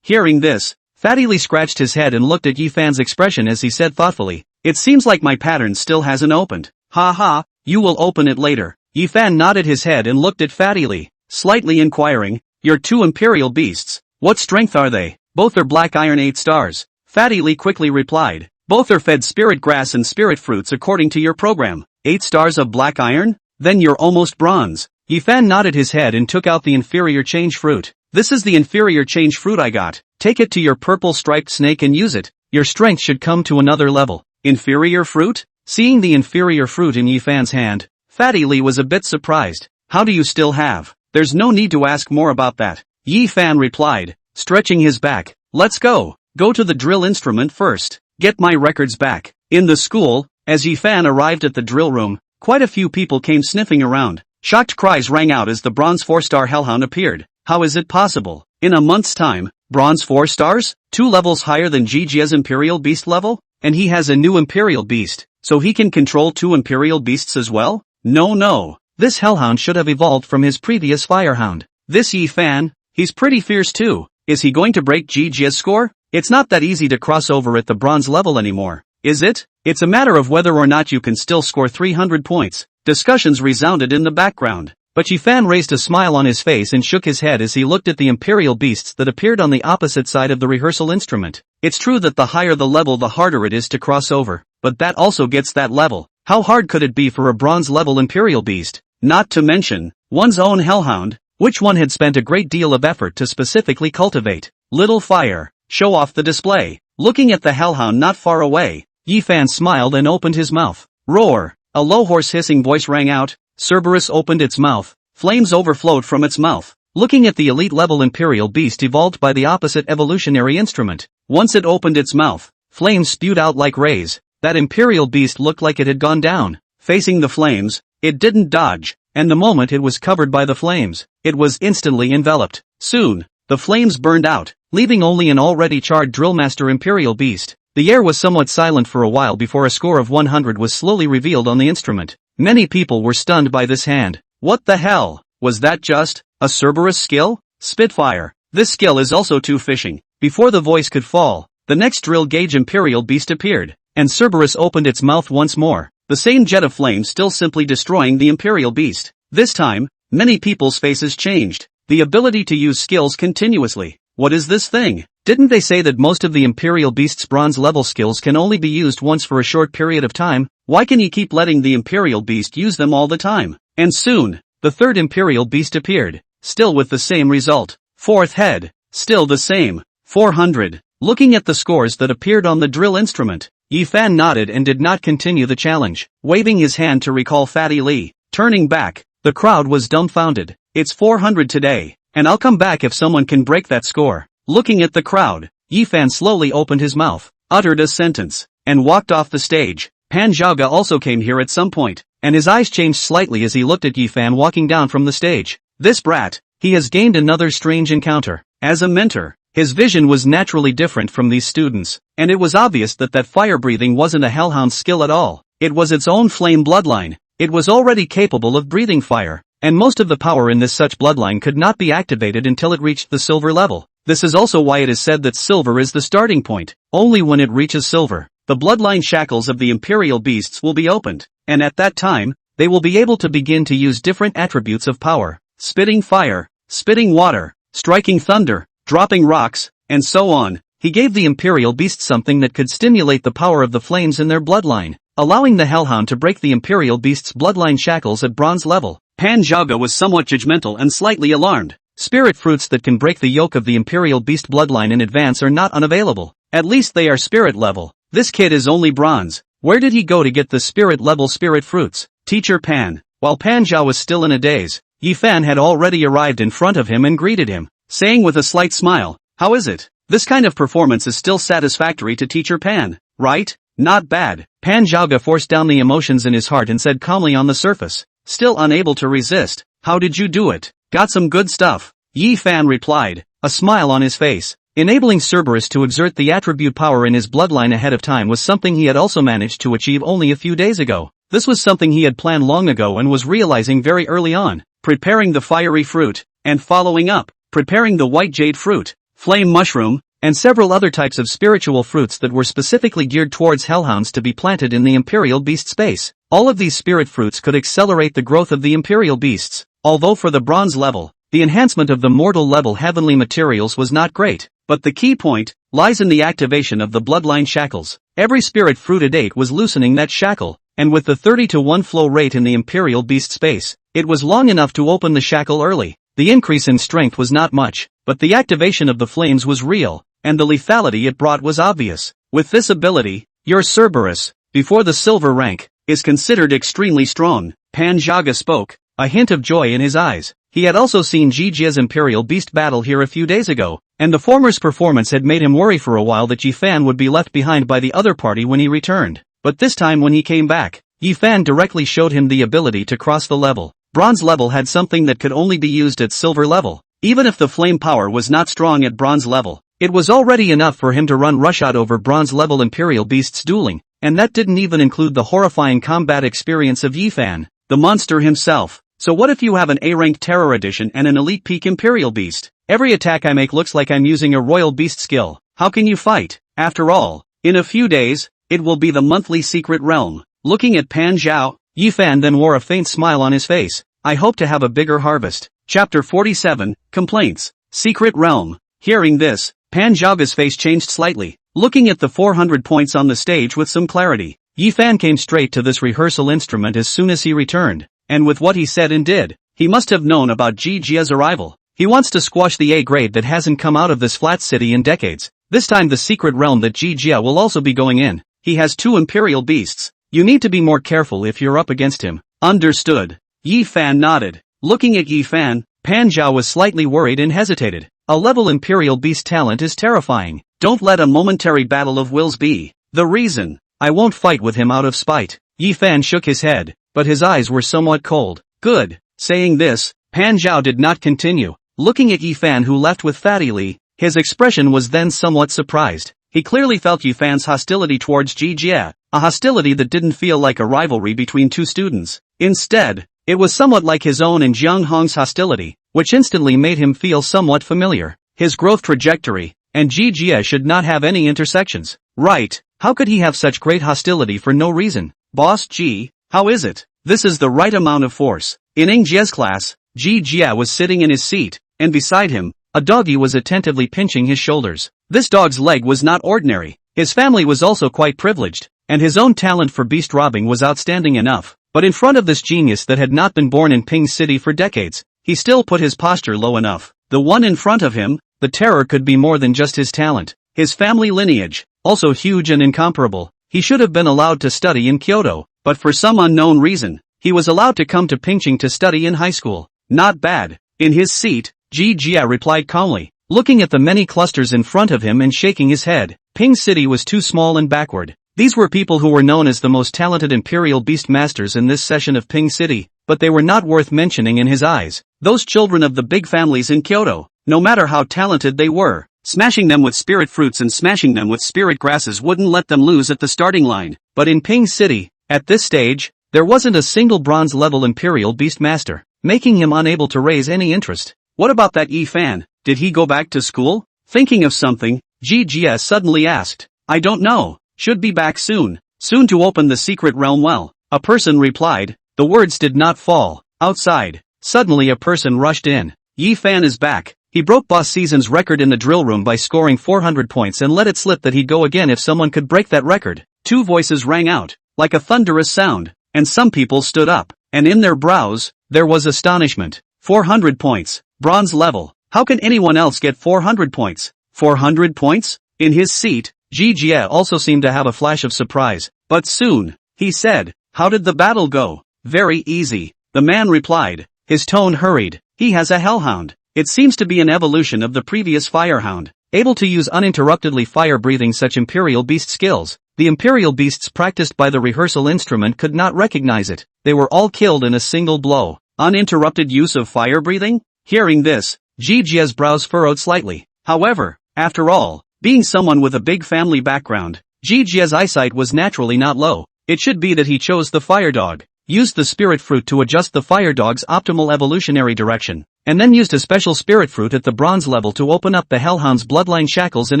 Hearing this, Fatty Lee scratched his head and looked at Yi Fan's expression as he said thoughtfully, it seems like my pattern still hasn't opened. Ha ha, you will open it later. Yi Fan nodded his head and looked at Fatty Lee, slightly inquiring, your 2 imperial beasts, what strength are they? Both are black iron 8 stars. Fatty Lee quickly replied, both are fed spirit grass and spirit fruits according to your program. 8 stars of black iron? Then you're almost bronze. Yi Fan nodded his head and took out the inferior change fruit. This is the inferior change fruit I got. Take it to your purple striped snake and use it. Your strength should come to another level. Inferior fruit? Seeing the inferior fruit in Yi Fan's hand, Fatty Lee was a bit surprised. How do you still have? There's no need to ask more about that. Yi Fan replied, stretching his back. Let's go. Go to the drill instrument first. Get my records back. In the school, as Yi Fan arrived at the drill room, quite a few people came sniffing around. Shocked cries rang out as the bronze 4-star hellhound appeared. How is it possible? In a month's time, bronze 4 stars? 2 levels higher than Jijia's imperial beast level? And he has a new imperial beast, so he can control 2 imperial beasts as well? No. This hellhound should have evolved from his previous firehound. This Yi Fan, he's pretty fierce too. Is he going to break Jijia's score? It's not that easy to cross over at the bronze level anymore, is it? It's a matter of whether or not you can still score 300 points. Discussions resounded in the background, but Yi Fan raised a smile on his face and shook his head as he looked at the imperial beasts that appeared on the opposite side of the rehearsal instrument. It's true that the higher the level the harder it is to cross over, but that also gets that level. How hard could it be for a bronze level imperial beast? Not to mention, one's own hellhound, which one had spent a great deal of effort to specifically cultivate. Little fire, show off the display. Looking at the hellhound not far away, Yi Fan smiled and opened his mouth. Roar! A low hoarse hissing voice rang out. Cerberus opened its mouth. Flames overflowed from its mouth. Looking at the elite level imperial beast evolved by the opposite evolutionary instrument. Once it opened its mouth, flames spewed out like rays. That imperial beast looked like it had gone down. Facing the flames, it didn't dodge, and the moment it was covered by the flames, it was instantly enveloped. Soon, the flames burned out, leaving only an already charred Drillmaster imperial beast. The air was somewhat silent for a while before a score of 100 was slowly revealed on the instrument. Many people were stunned by this hand. What the hell? Was that just a Cerberus skill? Spitfire. This skill is also too fishing. Before the voice could fall, the next drill gauge imperial beast appeared, and Cerberus opened its mouth once more. The same jet of flame still simply destroying the imperial beast. This time, many people's faces changed. The ability to use skills continuously. What is this thing? Didn't they say that most of the imperial beast's bronze level skills can only be used once for a short period of time? Why can he keep letting the imperial beast use them all the time? And soon, the third imperial beast appeared, still with the same result. Fourth head, still the same. 400. Looking at the scores that appeared on the drill instrument, Yi Fan nodded and did not continue the challenge, waving his hand to recall Fatty Lee. Turning back, the crowd was dumbfounded. It's 400 today, and I'll come back if someone can break that score. Looking at the crowd, Yi Fan slowly opened his mouth, uttered a sentence, and walked off the stage. Pan Zhaoge also came here at some point, and his eyes changed slightly as he looked at Yi Fan walking down from the stage. This brat, he has gained another strange encounter. As a mentor, his vision was naturally different from these students, and it was obvious that fire breathing wasn't a hellhound's skill at all. It was its own flame bloodline. It was already capable of breathing fire, and most of the power in this such bloodline could not be activated until it reached the silver level. This is also why it is said that silver is the starting point. Only when it reaches silver, the bloodline shackles of the imperial beasts will be opened, and at that time, they will be able to begin to use different attributes of power. Spitting fire, spitting water, striking thunder, dropping rocks, and so on. He gave the imperial beasts something that could stimulate the power of the flames in their bloodline, allowing the hellhound to break the imperial beast's bloodline shackles at bronze level. Pan Zhaoge was somewhat judgmental and slightly alarmed. Spirit fruits that can break the yoke of the imperial beast bloodline in advance are not unavailable. At least they are spirit level. This kid is only bronze. Where did he go to get the spirit level spirit fruits? Teacher Pan. While Pan Zhao was still in a daze, Yi Fan had already arrived in front of him and greeted him, saying with a slight smile, "How is it? This kind of performance is still satisfactory to Teacher Pan, right? Not bad." Pan Zhao forced down the emotions in his heart and said calmly on the surface, still unable to resist, "How did you do it? Got some good stuff." Yi Fan replied, a smile on his face. Enabling Cerberus to exert the attribute power in his bloodline ahead of time was something he had also managed to achieve only a few days ago. This was something he had planned long ago and was realizing very early on. Preparing the fiery fruit, and following up, preparing the white jade fruit, flame mushroom, and several other types of spiritual fruits that were specifically geared towards hellhounds to be planted in the Imperial Beast space. All of these spirit fruits could accelerate the growth of the Imperial Beasts. Although for the bronze level, the enhancement of the mortal level heavenly materials was not great, but the key point lies in the activation of the bloodline shackles. Every spirit fruit to date was loosening that shackle, and with the 30-to-1 flow rate in the Imperial Beast space, it was long enough to open the shackle early. The increase in strength was not much, but the activation of the flames was real, and the lethality it brought was obvious. With this ability, your Cerberus, before the silver rank, is considered extremely strong. Pan Zhao spoke, a hint of joy in his eyes. He had also seen Ji Jia's Imperial Beast battle here a few days ago, and the former's performance had made him worry for a while that Yi Fan would be left behind by the other party when he returned. But this time when he came back, Yi Fan directly showed him the ability to cross the level. Bronze level had something that could only be used at silver level. Even if the flame power was not strong at bronze level, it was already enough for him to run rushshot over bronze level Imperial Beasts dueling, and that didn't even include the horrifying combat experience of Yi Fan, the monster himself. So what if you have an A-rank Terror Edition and an Elite Peak Imperial Beast? Every attack I make looks like I'm using a Royal Beast skill. How can you fight? After all, in a few days, it will be the monthly Secret Realm. Looking at Pan Zhao, Yi Fan then wore a faint smile on his face. I hope to have a bigger harvest. Chapter 47, Complaints. Secret Realm. Hearing this, Pan Zhao's face changed slightly, looking at the 400 points on the stage with some clarity. Yi Fan came straight to this rehearsal instrument as soon as he returned. And with what he said and did, he must have known about Ji Jia's arrival. He wants to squash the A grade that hasn't come out of this flat city in decades. This time the secret realm that Ji Jia will also be going in. He has 2 Imperial Beasts. You need to be more careful if you're up against him. Understood. Yi Fan nodded. Looking at Yi Fan, Pan Zhao was slightly worried and hesitated. A level Imperial Beast talent is terrifying. Don't let a momentary battle of wills be the reason. I won't fight with him out of spite. Yi Fan shook his head, but his eyes were somewhat cold. Good. Saying this, Pan Zhao did not continue. Looking at Yi Fan who left with Fatty Li, his expression was then somewhat surprised. He clearly felt Yi Fan's hostility towards Ji Jia, a hostility that didn't feel like a rivalry between 2 students. Instead, it was somewhat like his own and Jiang Hong's hostility, which instantly made him feel somewhat familiar. His growth trajectory, and Ji Jia should not have any intersections. Right, how could he have such great hostility for no reason? Boss Ji, how is it? This is the right amount of force. In Ing Jie's class, Ji Jia was sitting in his seat, and beside him, a doggy was attentively pinching his shoulders. This dog's leg was not ordinary. His family was also quite privileged, and his own talent for beast robbing was outstanding enough. But in front of this genius that had not been born in Ping City for decades, he still put his posture low enough. The one in front of him, the terror could be more than just his talent. His family lineage, also huge and incomparable. He should have been allowed to study in Kyoto, but for some unknown reason, he was allowed to come to Pingching to study in high school. Not bad. In his seat, Ji Jia replied calmly, looking at the many clusters in front of him and shaking his head. Ping City was too small and backward. These were people who were known as the most talented Imperial Beast Masters in this session of Ping City, but they were not worth mentioning in his eyes. Those children of the big families in Kyoto, no matter how talented they were, smashing them with spirit fruits and smashing them with spirit grasses wouldn't let them lose at the starting line. But in Ping City, at this stage, there wasn't a single bronze-level Imperial Beast Master, making him unable to raise any interest. What about that Yi Fan? Did he go back to school? Thinking of something, Ji Jia suddenly asked. I don't know. Should be back soon. Soon to open the secret realm well. A person replied. The words did not fall. Outside, suddenly a person rushed in. Yi Fan is back. He broke Boss Season's record in the drill room by scoring 400 points and let it slip that he'd go again if someone could break that record. 2 voices rang out, like a thunderous sound, and some people stood up, and in their brows, there was astonishment. 400 points. Bronze level. How can anyone else get 400 points? 400 points? In his seat, Ji Jie also seemed to have a flash of surprise, but soon, he said, "How did the battle go?" "Very easy," the man replied, his tone hurried. "He has a hellhound. It seems to be an evolution of the previous firehound, able to use uninterruptedly fire-breathing such imperial beast skills. The imperial beasts practiced by the rehearsal instrument could not recognize it. They were all killed in a single blow. Uninterrupted use of fire-breathing?" Hearing this, Ji Jie's brows furrowed slightly. However, after all, being someone with a big family background, Ji Jie's eyesight was naturally not low. It should be that he chose the fire dog, used the spirit fruit to adjust the fire dog's optimal evolutionary direction, and then used a special spirit fruit at the bronze level to open up the hellhound's bloodline shackles in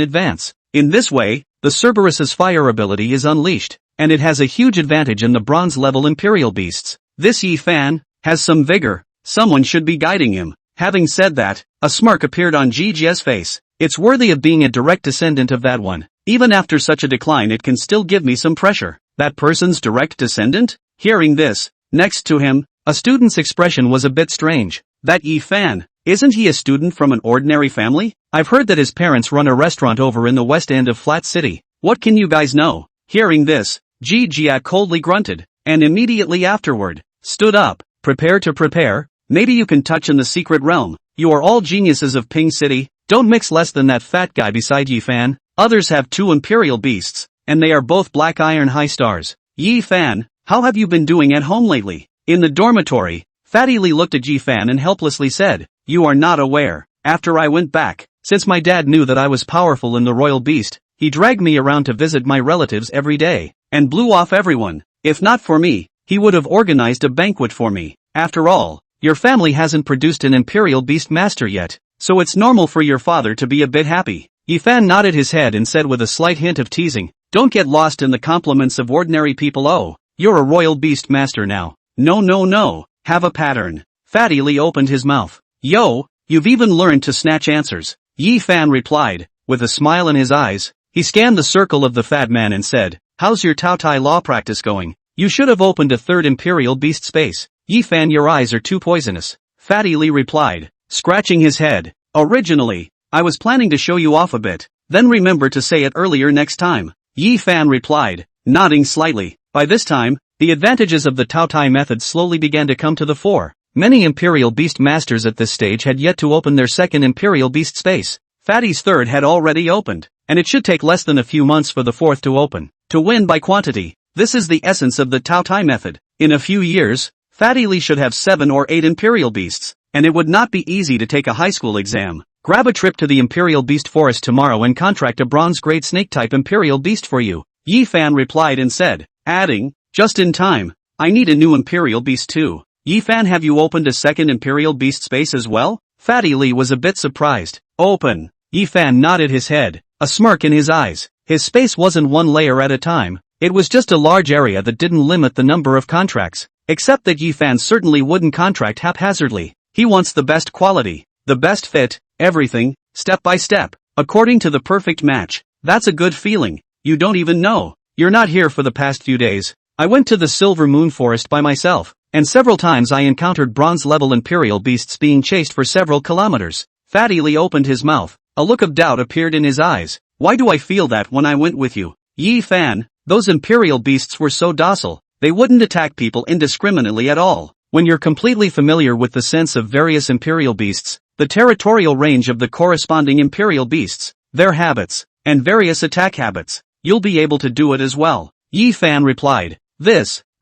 advance. In this way, the Cerberus's fire ability is unleashed, and it has a huge advantage in the bronze level imperial beasts. This Yi Fan has some vigor. Someone should be guiding him. Having said that, a smirk appeared on Ji Jie's face. "It's worthy of being a direct descendant of that one. Even after such a decline it can still give me some pressure." "That person's direct descendant?" Hearing this, next to him, a student's expression was a bit strange. "That Yi Fan, isn't he a student from an ordinary family? I've heard that his parents run a restaurant over in the west end of Flat City. What can you guys know?" Hearing this, Ji Jie coldly grunted, and immediately afterward, stood up. "Prepare to prepare. Maybe you can touch in the secret realm. You are all geniuses of Ping City. Don't mix less than that fat guy beside Yi Fan. Others have 2 imperial beasts, and they are both black iron high stars. Yi Fan, how have you been doing at home lately?" In the dormitory, Fatty Lee looked at Yi Fan and helplessly said, "You are not aware. After I went back, since my dad knew that I was powerful in the royal beast, he dragged me around to visit my relatives every day, and blew off everyone. If not for me, he would have organized a banquet for me. After all, your family hasn't produced an imperial beast master yet, so it's normal for your father to be a bit happy." Yi Fan nodded his head and said with a slight hint of teasing, "Don't get lost in the compliments of ordinary people. Oh, you're a royal beast master now. No, have a pattern." Fatty Lee opened his mouth. "Yo, you've even learned to snatch answers," Yi Fan replied, with a smile in his eyes. He scanned the circle of the fat man and said, "How's your Tao Tai law practice going? You should have opened a 3rd imperial beast space." "Yi Fan, your eyes are too poisonous," Fatty Lee replied, scratching his head. "Originally, I was planning to show you off a bit, then remember to say it earlier next time," Yi Fan replied, nodding slightly. By this time, the advantages of the Tao Tai method slowly began to come to the fore. Many imperial beast masters at this stage had yet to open their 2nd imperial beast space. Fatty's 3rd had already opened, and it should take less than a few months for the 4th to open. To win by quantity, this is the essence of the Tao Tai method. In a few years, Fatty Lee should have 7 or 8 imperial beasts, and it would not be easy to take a high school exam. Grab a trip to the imperial beast forest tomorrow and contract a bronze-grade snake-type imperial beast for you, Yi Fan replied and said, adding, "Just in time, I need a new imperial beast too." "Yi Fan, have you opened a 2nd imperial beast space as well?" Fatty Lee was a bit surprised. "Open." Yi Fan nodded his head, a smirk in his eyes. His space wasn't 1 layer at a time, it was just a large area that didn't limit the number of contracts. Except that Yi Fan certainly wouldn't contract haphazardly. He wants the best quality, the best fit, everything, step by step, according to the perfect match. That's a good feeling. You don't even know. You're not here for the past few days. I went to the Silver Moon Forest by myself, and several times I encountered bronze-level imperial beasts being chased for several kilometers. Fatty Lee opened his mouth. A look of doubt appeared in his eyes. "Why do I feel that when I went with you?" "Yi Fan, those imperial beasts were so docile. They wouldn't attack people indiscriminately at all." When you're completely familiar with the sense of various imperial beasts, the territorial range of the corresponding imperial beasts, their habits, and various attack habits, you'll be able to do it as well, Yi Fan replied.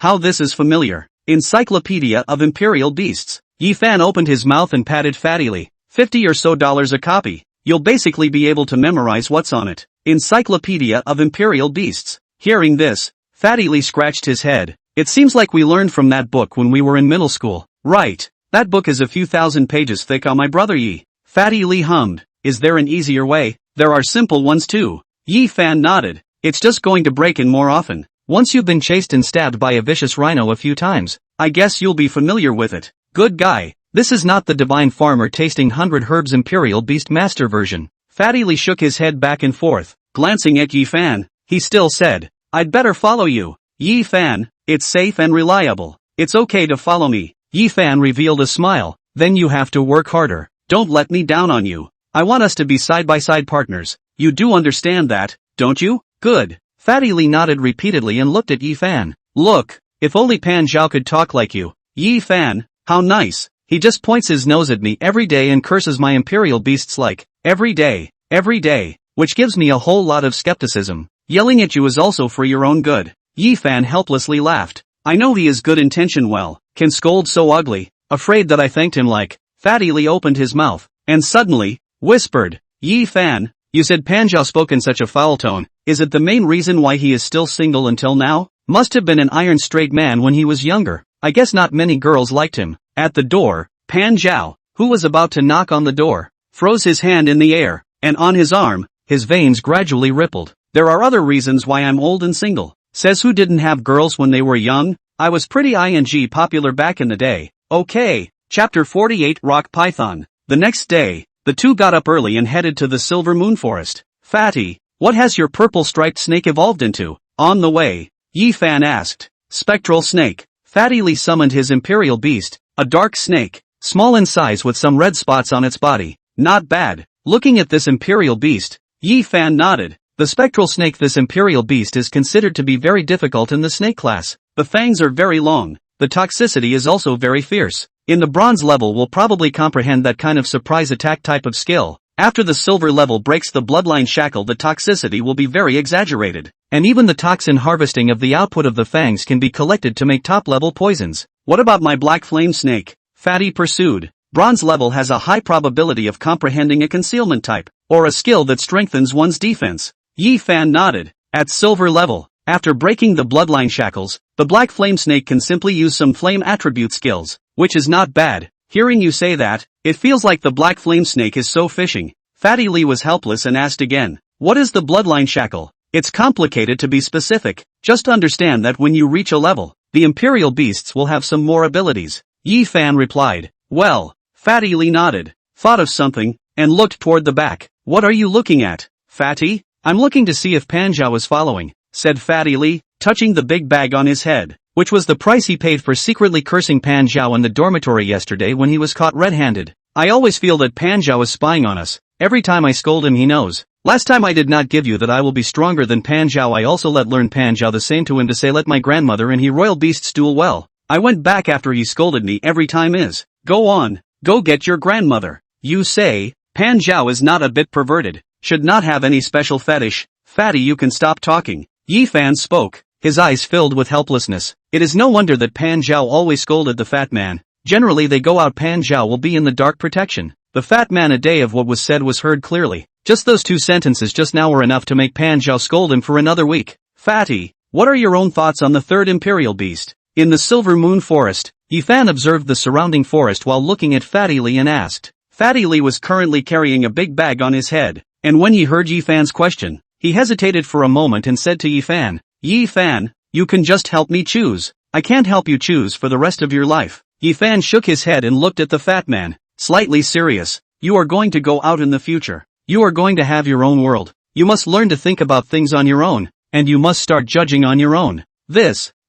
How this is familiar. Encyclopedia of Imperial Beasts. Yi Fan opened his mouth and patted Fatty Lee. $50 or so a copy. You'll basically be able to memorize what's on it. Encyclopedia of Imperial Beasts. Hearing this, Fatty Lee scratched his head. "It seems like we learned from that book when we were in middle school." "Right. That book is a few thousand pages thick on my brother Yi." Fatty Lee hummed. "Is there an easier way?" "There are simple ones too." Yi Fan nodded. "It's just going to break in more often. Once you've been chased and stabbed by a vicious rhino a few times, I guess you'll be familiar with it." "Good guy. This is not the divine farmer tasting 100 herbs imperial beast master version." Fatty Lee shook his head back and forth, glancing at Yi Fan. He still said, "I'd better follow you." "Yi Fan, it's safe and reliable. It's okay to follow me." Yi Fan revealed a smile. "Then you have to work harder. Don't let me down on you. I want us to be side-by-side partners. You do understand that?" don't you? Good. Fatty Lee nodded repeatedly and looked at Yi Fan. Look, if only Pan Zhao could talk like you. Yi Fan, how nice. He just points his nose at me every day and curses my imperial beasts like, every day, which gives me a whole lot of skepticism. Yelling at you is also for your own good. Yi Fan helplessly laughed. I know he is good intention well, can scold so ugly, afraid that I thanked him like. Fatty Lee opened his mouth, and suddenly, whispered, Yi Fan, you said Pan Zhao spoke in such a foul tone, is it the main reason why he is still single until now? Must have been an iron straight man when he was younger, I guess not many girls liked him. At the door, Pan Zhao, who was about to knock on the door, froze his hand in the air, and on his arm, his veins gradually rippled. There are other reasons why I'm old and single. Says who didn't have girls when they were young? I was pretty popular back in the day. Okay. Chapter 48 Rock Python. The next day, the two got up early and headed to the Silver Moon Forest. Fatty, what has your purple striped snake evolved into? On the way, Yi Fan asked. Spectral snake. Fatty Lee summoned his imperial beast, a dark snake, small in size with some red spots on its body. Not bad. Looking at this imperial beast, Yi Fan nodded. The spectral snake. This imperial beast is considered to be very difficult in the snake class. The fangs are very long. The toxicity is also very fierce. In the bronze level will probably comprehend that kind of surprise attack type of skill. After the silver level breaks the bloodline shackle, the toxicity will be very exaggerated. And even the toxin harvesting of the output of the fangs can be collected to make top level poisons. What about my black flame snake? Fatty pursued. Bronze level has a high probability of comprehending a concealment type, or a skill that strengthens one's defense. Yi Fan nodded. At silver level, after breaking the bloodline shackles, the black flame snake can simply use some flame attribute skills, which is not bad. Hearing you say that, it feels like the black flame snake is so fishing. Fatty Lee was helpless and asked again, what is the bloodline shackle? It's complicated to be specific, just understand that when you reach a level, the imperial beasts will have some more abilities. Yi Fan replied. Well, Fatty Lee nodded, thought of something, and looked toward the back. What are you looking at, Fatty? I'm looking to see if Pan Zhao is following, said Fatty Lee, touching the big bag on his head, which was the price he paid for secretly cursing Pan Zhao in the dormitory yesterday when he was caught red-handed. I always feel that Pan Zhao is spying on us. Every time I scold him he knows. Last time I did not give you that I will be stronger than Pan Zhao. I also learn Pan Zhao the same to him to say let my grandmother and he royal beasts duel well. I went back after he scolded me every time is. Go on, go get your grandmother. You say, Pan Zhao is not a bit perverted, should not have any special fetish. Fatty, you can stop talking. Yi Fan spoke, his eyes filled with helplessness. It is no wonder that Pan Zhao always scolded the fat man. Generally they go out. Pan Zhao will be in the dark protection. The fat man. A day of what was said was heard clearly. Just those two sentences just now were enough to make Pan Zhao scold him for another week. Fatty, what are your own thoughts on the third imperial beast? In the Silver Moon Forest, Yi Fan observed the surrounding forest while looking at Fatty Lee and asked. Fatty Lee was currently carrying a big bag on his head, and when he heard Yi Fan's question, he hesitated for a moment and said to Yi Fan, Yi Fan, you can just help me choose. I can't help you choose for the rest of your life. Yi Fan shook his head and looked at the fat man, slightly serious. You are going to go out in the future. You are going to have your own world. You must learn to think about things on your own, and you must start judging on your own.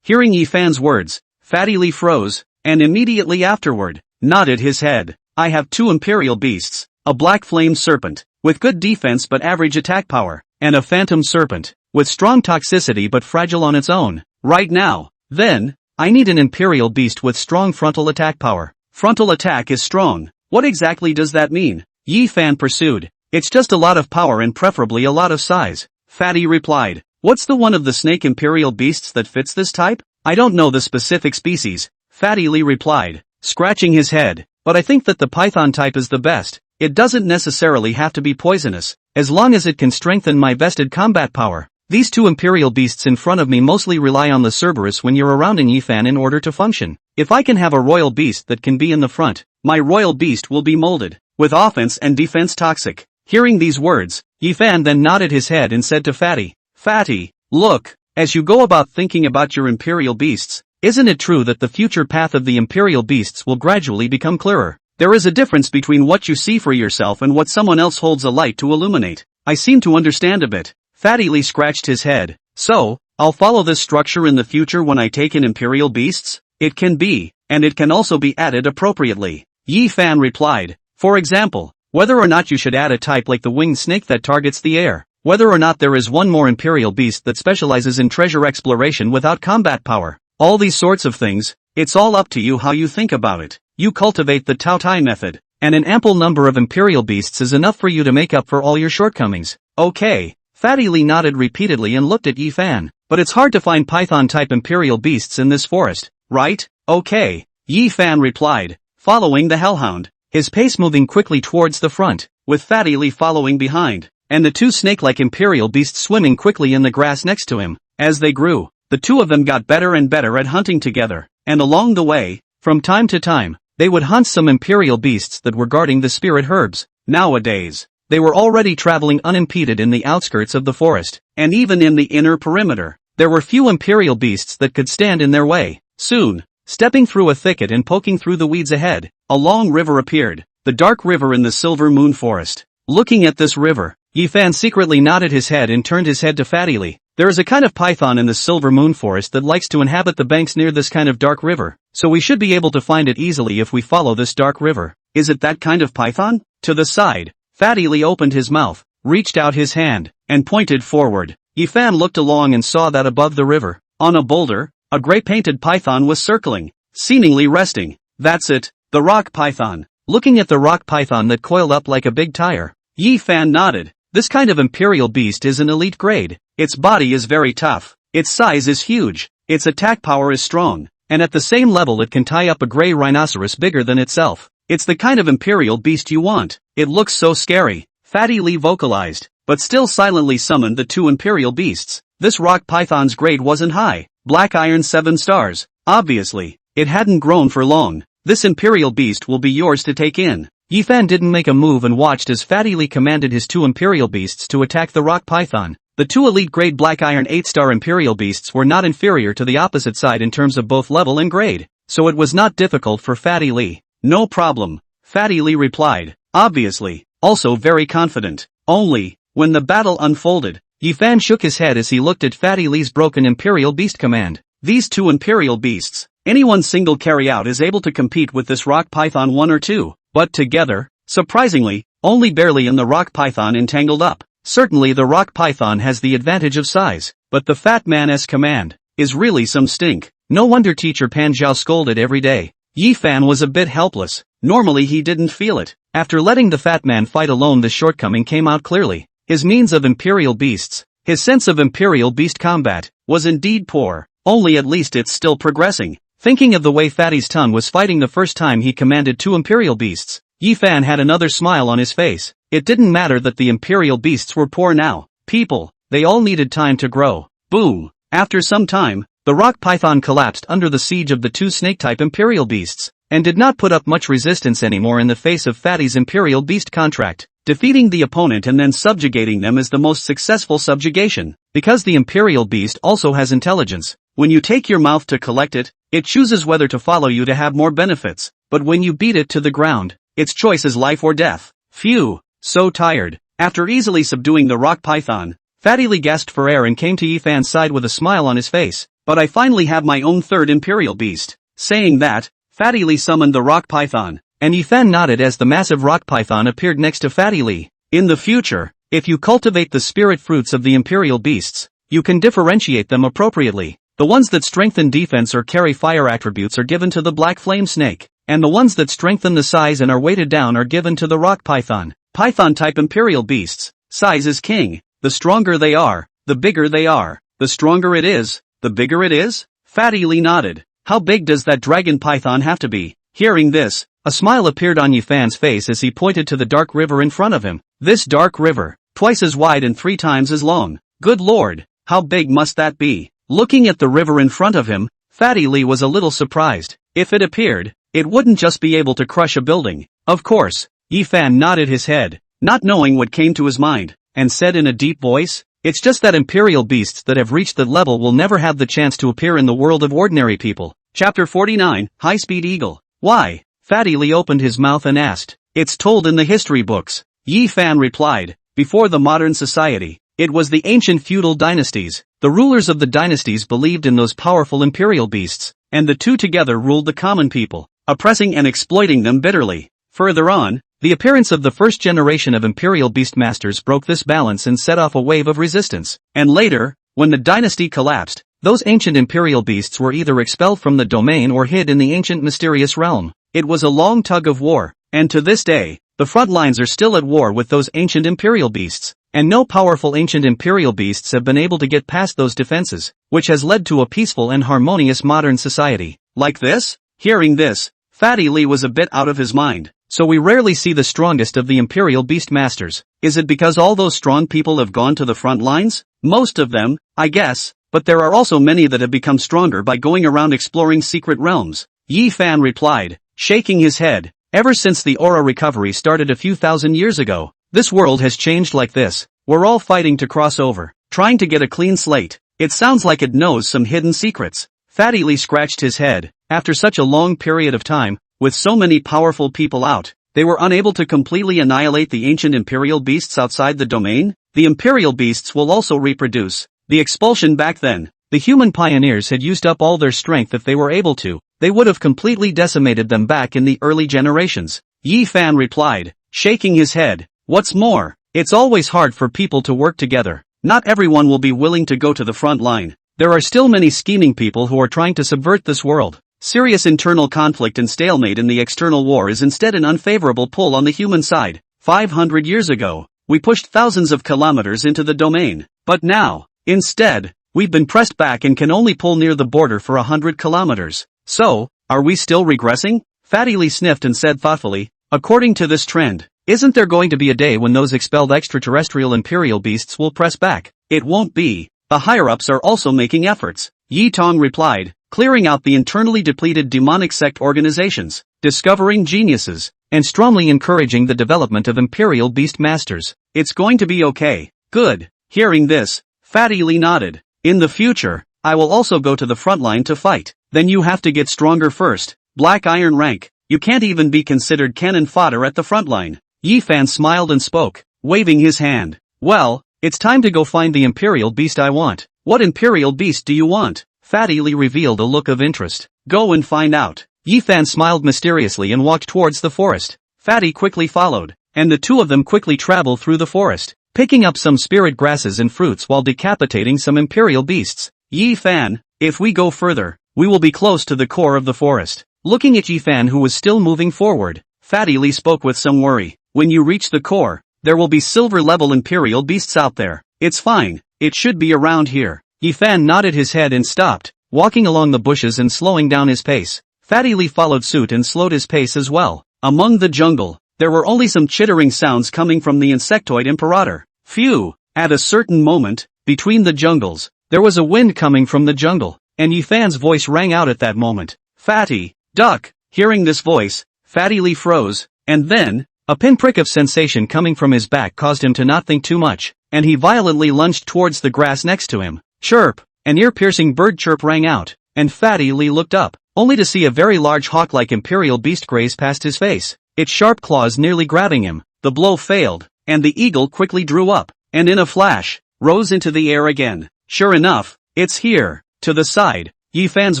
Hearing Yi Fan's words, Fatty Lee froze, and immediately afterward, nodded his head. I have two imperial beasts, a black flame serpent, with good defense but average attack power, and a phantom serpent, with strong toxicity but fragile on its own. Right now, then, I need an imperial beast with strong frontal attack power. Frontal attack is strong. What exactly does that mean? Yi Fan pursued. It's just a lot of power and preferably a lot of size. Fatty replied. What's the one of the snake imperial beasts that fits this type? I don't know the specific species. Fatty Lee replied, scratching his head, but I think that the python type is the best. It doesn't necessarily have to be poisonous, as long as it can strengthen my vested combat power. These two imperial beasts in front of me mostly rely on the Cerberus when you're around Yi Fan in order to function. If I can have a royal beast that can be in the front, my royal beast will be molded, with offense and defense toxic. Hearing these words, Yi Fan then nodded his head and said to Fatty, Fatty, look, as you go about thinking about your imperial beasts, isn't it true that the future path of the imperial beasts will gradually become clearer? There is a difference between what you see for yourself and what someone else holds a light to illuminate. I seem to understand a bit. Fatty Lee scratched his head. So, I'll follow this structure in the future when I take in imperial beasts? It can be, and it can also be added appropriately. Yi Fan replied. For example, whether or not you should add a type like the winged snake that targets the air. whether or not there is one more imperial beast that specializes in treasure exploration without combat power. All these sorts of things, it's all up to you how you think about it. You cultivate the Tao Tai method, and an ample number of imperial beasts is enough for you to make up for all your shortcomings. Okay. Fatty Lee nodded repeatedly and looked at Yi Fan. But it's hard to find python-type imperial beasts in this forest, right? Okay. Yi Fan replied, following the hellhound, his pace moving quickly towards the front, with Fatty Lee following behind, and the two snake-like imperial beasts swimming quickly in the grass next to him. As they grew, the two of them got better and better at hunting together, and along the way, from time to time, they would hunt some imperial beasts that were guarding the spirit herbs. Nowadays, they were already traveling unimpeded in the outskirts of the forest, and even in the inner perimeter, there were few imperial beasts that could stand in their way. Soon, stepping through a thicket and poking through the weeds ahead, a long river appeared, the dark river in the Silver Moon Forest. Looking at this river, Yi Fan secretly nodded his head and turned his head to Fatty Lee. There is a kind of python in the Silver Moon Forest that likes to inhabit the banks near this kind of dark river, so we should be able to find it easily if we follow this dark river. Is it that kind of python? To the side, Fatty Lee opened his mouth, reached out his hand, and pointed forward. Yi Fan looked along and saw that above the river, on a boulder, a gray painted python was circling, seemingly resting. That's it, the rock python. Looking at the rock python that coiled up like a big tire, Yi Fan nodded. This kind of imperial beast is an elite grade. Its body is very tough, its size is huge, its attack power is strong, and at the same level it can tie up a gray rhinoceros bigger than itself. It's the kind of imperial beast you want. It looks so scary, Fatty Lee vocalized, but still silently summoned the two imperial beasts. This rock python's grade wasn't high, black iron 7 stars. Obviously, it hadn't grown for long. This imperial beast will be yours to take in. Yi Fan didn't make a move and watched as Fatty Lee commanded his two imperial beasts to attack the rock python. The two elite grade black iron 8-star imperial beasts were not inferior to the opposite side in terms of both level and grade, so it was not difficult for Fatty Lee. No problem, Fatty Lee replied, obviously, also very confident. Only, when the battle unfolded, Yi Fan shook his head as he looked at Fatty Lee's broken imperial beast command. These two imperial beasts, any one single carry out is able to compete with this rock python 1 or 2, but together, surprisingly, only barely in the rock python entangled up. Certainly the rock python has the advantage of size, but the fat man's command is really some stink. No wonder teacher Pan Zhao scolded every day. Yi Fan was a bit helpless. Normally he didn't feel it. After letting the fat man fight alone, the shortcoming came out clearly. His means of imperial beasts, his sense of imperial beast combat, was indeed poor. Only at least it's still progressing. Thinking of the way Fatty's Ton was fighting the first time he commanded two imperial beasts, Yi Fan had another smile on his face. It didn't matter that the imperial beasts were poor now. People, they all needed time to grow. Boom. After some time, the rock python collapsed under the siege of the two snake-type imperial beasts, and did not put up much resistance anymore in the face of Fatty's imperial beast contract. Defeating the opponent and then subjugating them is the most successful subjugation, because the imperial beast also has intelligence. When you take your mouth to collect it, it chooses whether to follow you to have more benefits, but when you beat it to the ground, its choice is life or death. Phew, so tired. After easily subduing the rock python, Fatty Lee gasped for air and came to Yi Fan's side with a smile on his face. But I finally have my own third imperial beast. Saying that, Fatty Lee summoned the rock python, and Yi Fan nodded as the massive rock python appeared next to Fatty Lee. In the future, if you cultivate the spirit fruits of the imperial beasts, you can differentiate them appropriately. The ones that strengthen defense or carry fire attributes are given to the black flame snake, and the ones that strengthen the size and are weighted down are given to the rock python. Python-type imperial beasts, size is king. The stronger they are, the bigger they are. The stronger it is, the bigger it is? Fatty Lee nodded. How big does that dragon python have to be? Hearing this, a smile appeared on Yi Fan's face as he pointed to the dark river in front of him. This dark river, twice as wide and 3 times as long. Good lord, how big must that be? Looking at the river in front of him, Fatty Lee was a little surprised. If it appeared, it wouldn't just be able to crush a building. Of course, Yi Fan nodded his head, not knowing what came to his mind, and said in a deep voice, it's just that imperial beasts that have reached that level will never have the chance to appear in the world of ordinary people. Chapter 49, High-Speed Eagle. Why? Fatty Lee opened his mouth and asked. It's told in the history books. Yi Fan replied. Before the modern society, it was the ancient feudal dynasties. The rulers of the dynasties believed in those powerful imperial beasts, and the two together ruled the common people, oppressing and exploiting them bitterly. Further on, The appearance of the first generation of Imperial Beastmasters broke this balance and set off a wave of resistance. And later, when the dynasty collapsed, those ancient Imperial Beasts were either expelled from the domain or hid in the ancient mysterious realm. It was a long tug of war, and to this day, the front lines are still at war with those ancient Imperial Beasts, and no powerful ancient Imperial Beasts have been able to get past those defenses, which has led to a peaceful and harmonious modern society. Like this? Hearing this, Fatty Lee was a bit out of his mind. So we rarely see the strongest of the Imperial Beastmasters. Is it because all those strong people have gone to the front lines? Most of them, I guess, but there are also many that have become stronger by going around exploring secret realms. Yi Fan replied, shaking his head. Ever since the aura recovery started a few thousand years ago, this world has changed like this. We're all fighting to cross over, trying to get a clean slate. It sounds like it knows some hidden secrets. Fatty Lee scratched his head. After such a long period of time, with so many powerful people out, they were unable to completely annihilate the ancient Imperial Beasts outside the domain? The Imperial Beasts will also reproduce. The expulsion back then, the human pioneers had used up all their strength if they were able to. They would have completely decimated them back in the early generations. Yi Fan replied, shaking his head. What's more, it's always hard for people to work together. Not everyone will be willing to go to the front line. There are still many scheming people who are trying to subvert this world. Serious internal conflict and stalemate in the external war is instead an unfavorable pull on the human side. 500 years ago, we pushed thousands of kilometers into the domain. But now, instead, we've been pressed back and can only pull near the border for 100 kilometers. So, are we still regressing? Fatty Lee sniffed and said thoughtfully, according to this trend, isn't there going to be a day when those expelled extraterrestrial Imperial Beasts will press back? It won't be. The higher-ups are also making efforts. Yi Tong replied, clearing out the internally depleted demonic sect organizations, discovering geniuses, and strongly encouraging the development of Imperial Beast Masters. It's going to be okay. Good. Hearing this, Fatty Lee nodded. In the future, I will also go to the front line to fight. Then you have to get stronger first. Black Iron rank. You can't even be considered cannon fodder at the front line. Yi Fan smiled and spoke, waving his hand. Well, it's time to go find the Imperial Beast I want. What Imperial Beast do you want? Fatty Lee revealed a look of interest. Go and find out. Yi Fan smiled mysteriously and walked towards the forest. Fatty quickly followed, and the two of them quickly traveled through the forest, picking up some spirit grasses and fruits while decapitating some Imperial Beasts. Yi Fan, if we go further, we will be close to the core of the forest. Looking at Yi Fan who was still moving forward, Fatty Lee spoke with some worry. When you reach the core, there will be silver-level Imperial Beasts out there. It's fine, it should be around here. Yi Fan nodded his head and stopped, walking along the bushes and slowing down his pace. Fatty Lee followed suit and slowed his pace as well. Among the jungle, there were only some chittering sounds coming from the insectoid imperator. Phew! At a certain moment, between the jungles, there was a wind coming from the jungle, and Yi Fan's voice rang out at that moment. Fatty, duck! Hearing this voice, Fatty Lee froze, and then, a pinprick of sensation coming from his back caused him to not think too much, and he violently lunged towards the grass next to him. Chirp! An ear-piercing bird chirp rang out, and Fatty Lee looked up, only to see a very large hawk-like Imperial Beast graze past his face, its sharp claws nearly grabbing him. The blow failed, and the eagle quickly drew up, and in a flash, rose into the air again. Sure enough, it's here. To the side, Yi Fan's